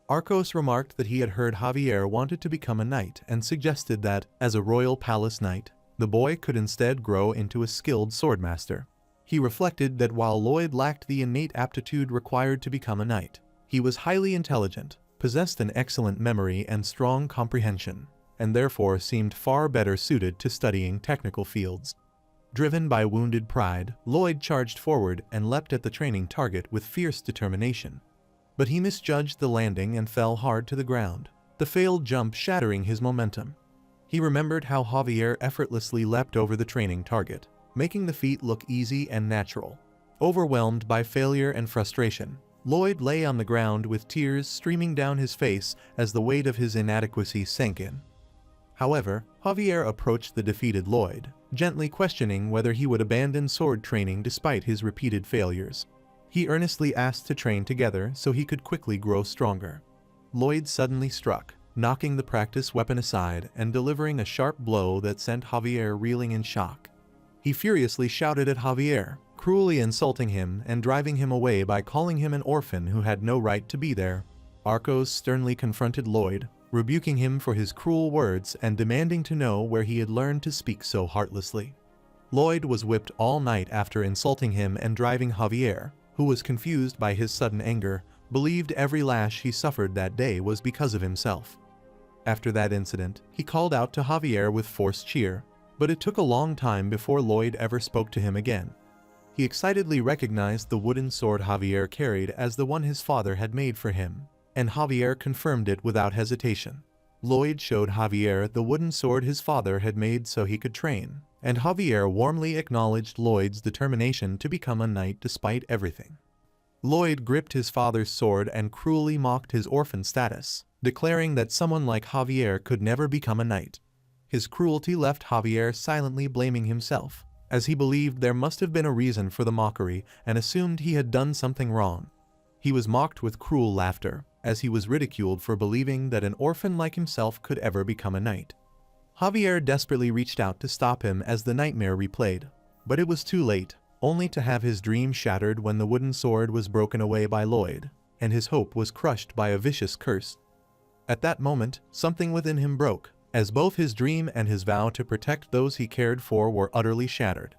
[SPEAKER 1] Arcos remarked that he had heard Javier wanted to become a knight and suggested that, as a royal palace knight, the boy could instead grow into a skilled swordmaster. He reflected that while Lloyd lacked the innate aptitude required to become a knight, he was highly intelligent, possessed an excellent memory and strong comprehension, and therefore seemed far better suited to studying technical fields. Driven by wounded pride, Lloyd charged forward and leapt at the training target with fierce determination. But he misjudged the landing and fell hard to the ground, the failed jump shattering his momentum. He remembered how Javier effortlessly leapt over the training target, making the feat look easy and natural. Overwhelmed by failure and frustration, Lloyd lay on the ground with tears streaming down his face as the weight of his inadequacy sank in. However, Javier approached the defeated Lloyd, gently questioning whether he would abandon sword training despite his repeated failures. He earnestly asked to train together so he could quickly grow stronger. Lloyd suddenly struck, knocking the practice weapon aside and delivering a sharp blow that sent Javier reeling in shock. He furiously shouted at Javier, cruelly insulting him and driving him away by calling him an orphan who had no right to be there. Arcos sternly confronted Lloyd, rebuking him for his cruel words and demanding to know where he had learned to speak so heartlessly. Lloyd was whipped all night after insulting him and driving Javier, who was confused by his sudden anger, believed every lash he suffered that day was because of himself. After that incident, he called out to Javier with forced cheer, but it took a long time before Lloyd ever spoke to him again. He excitedly recognized the wooden sword Javier carried as the one his father had made for him, and Javier confirmed it without hesitation. Lloyd showed Javier the wooden sword his father had made so he could train, and Javier warmly acknowledged Lloyd's determination to become a knight despite everything. Lloyd gripped his father's sword and cruelly mocked his orphan status, declaring that someone like Javier could never become a knight. His cruelty left Javier silently blaming himself, as he believed there must have been a reason for the mockery and assumed he had done something wrong. He was mocked with cruel laughter, as he was ridiculed for believing that an orphan like himself could ever become a knight. Javier desperately reached out to stop him as the nightmare replayed, but it was too late, only to have his dream shattered when the wooden sword was broken away by Lloyd, and his hope was crushed by a vicious curse. At that moment, something within him broke, as both his dream and his vow to protect those he cared for were utterly shattered.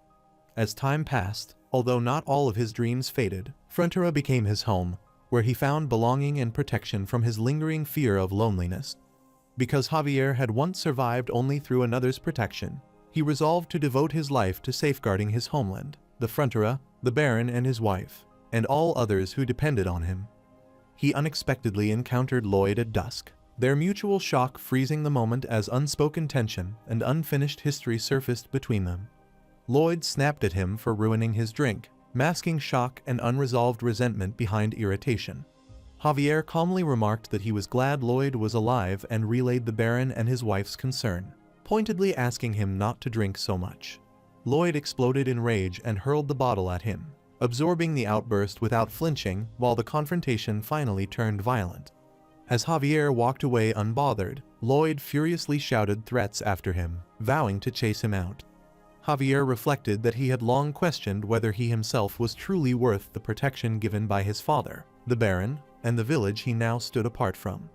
[SPEAKER 1] As time passed, although not all of his dreams faded, Frontera became his home, where he found belonging and protection from his lingering fear of loneliness. Because Javier had once survived only through another's protection, he resolved to devote his life to safeguarding his homeland, the Frontera, the Baron and his wife, and all others who depended on him. He unexpectedly encountered Lloyd at dusk, their mutual shock freezing the moment as unspoken tension and unfinished history surfaced between them. Lloyd snapped at him for ruining his drink, masking shock and unresolved resentment behind irritation. Javier calmly remarked that he was glad Lloyd was alive and relayed the Baron and his wife's concern, pointedly asking him not to drink so much. Lloyd exploded in rage and hurled the bottle at him, absorbing the outburst without flinching while the confrontation finally turned violent. As Javier walked away unbothered, Lloyd furiously shouted threats after him, vowing to chase him out. Javier reflected that he had long questioned whether he himself was truly worth the protection given by his father, the Baron, and the village he now stood apart from.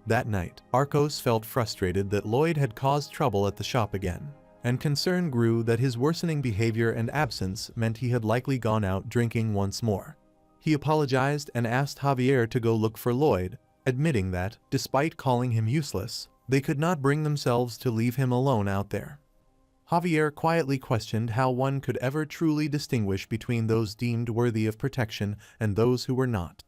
[SPEAKER 1] That night, Arcos felt frustrated that Lloyd had caused trouble at the shop again, and concern grew that his worsening behavior and absence meant he had likely gone out drinking once more. He apologized and asked Javier to go look for Lloyd, admitting that, despite calling him useless, they could not bring themselves to leave him alone out there. Javier quietly questioned how one could ever truly distinguish between those deemed worthy of protection and those who were not.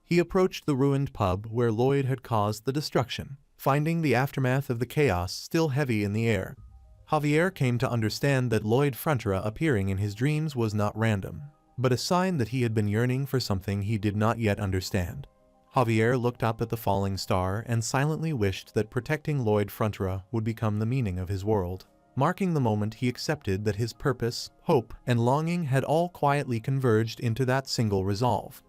[SPEAKER 1] He approached the ruined pub where Lloyd had caused the destruction, finding the aftermath of the chaos still heavy in the air. Javier came to understand that Lloyd Frontera appearing in his dreams was not random, but a sign that he had been yearning for something he did not yet understand. Javier looked up at the falling star and silently wished that protecting Lloyd Frontera would become the meaning of his world, marking the moment he accepted that his purpose, hope, and longing had all quietly converged into that single resolve.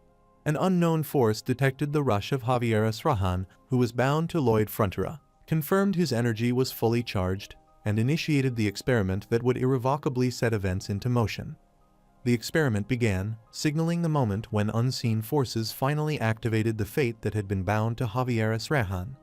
[SPEAKER 1] An unknown force detected the rush of Javier Esrahan, who was bound to Lloyd Frontera, confirmed his energy was fully charged, and initiated the experiment that would irrevocably set events into motion. The experiment began, signaling the moment when unseen forces finally activated the fate that had been bound to Javier Esrahan.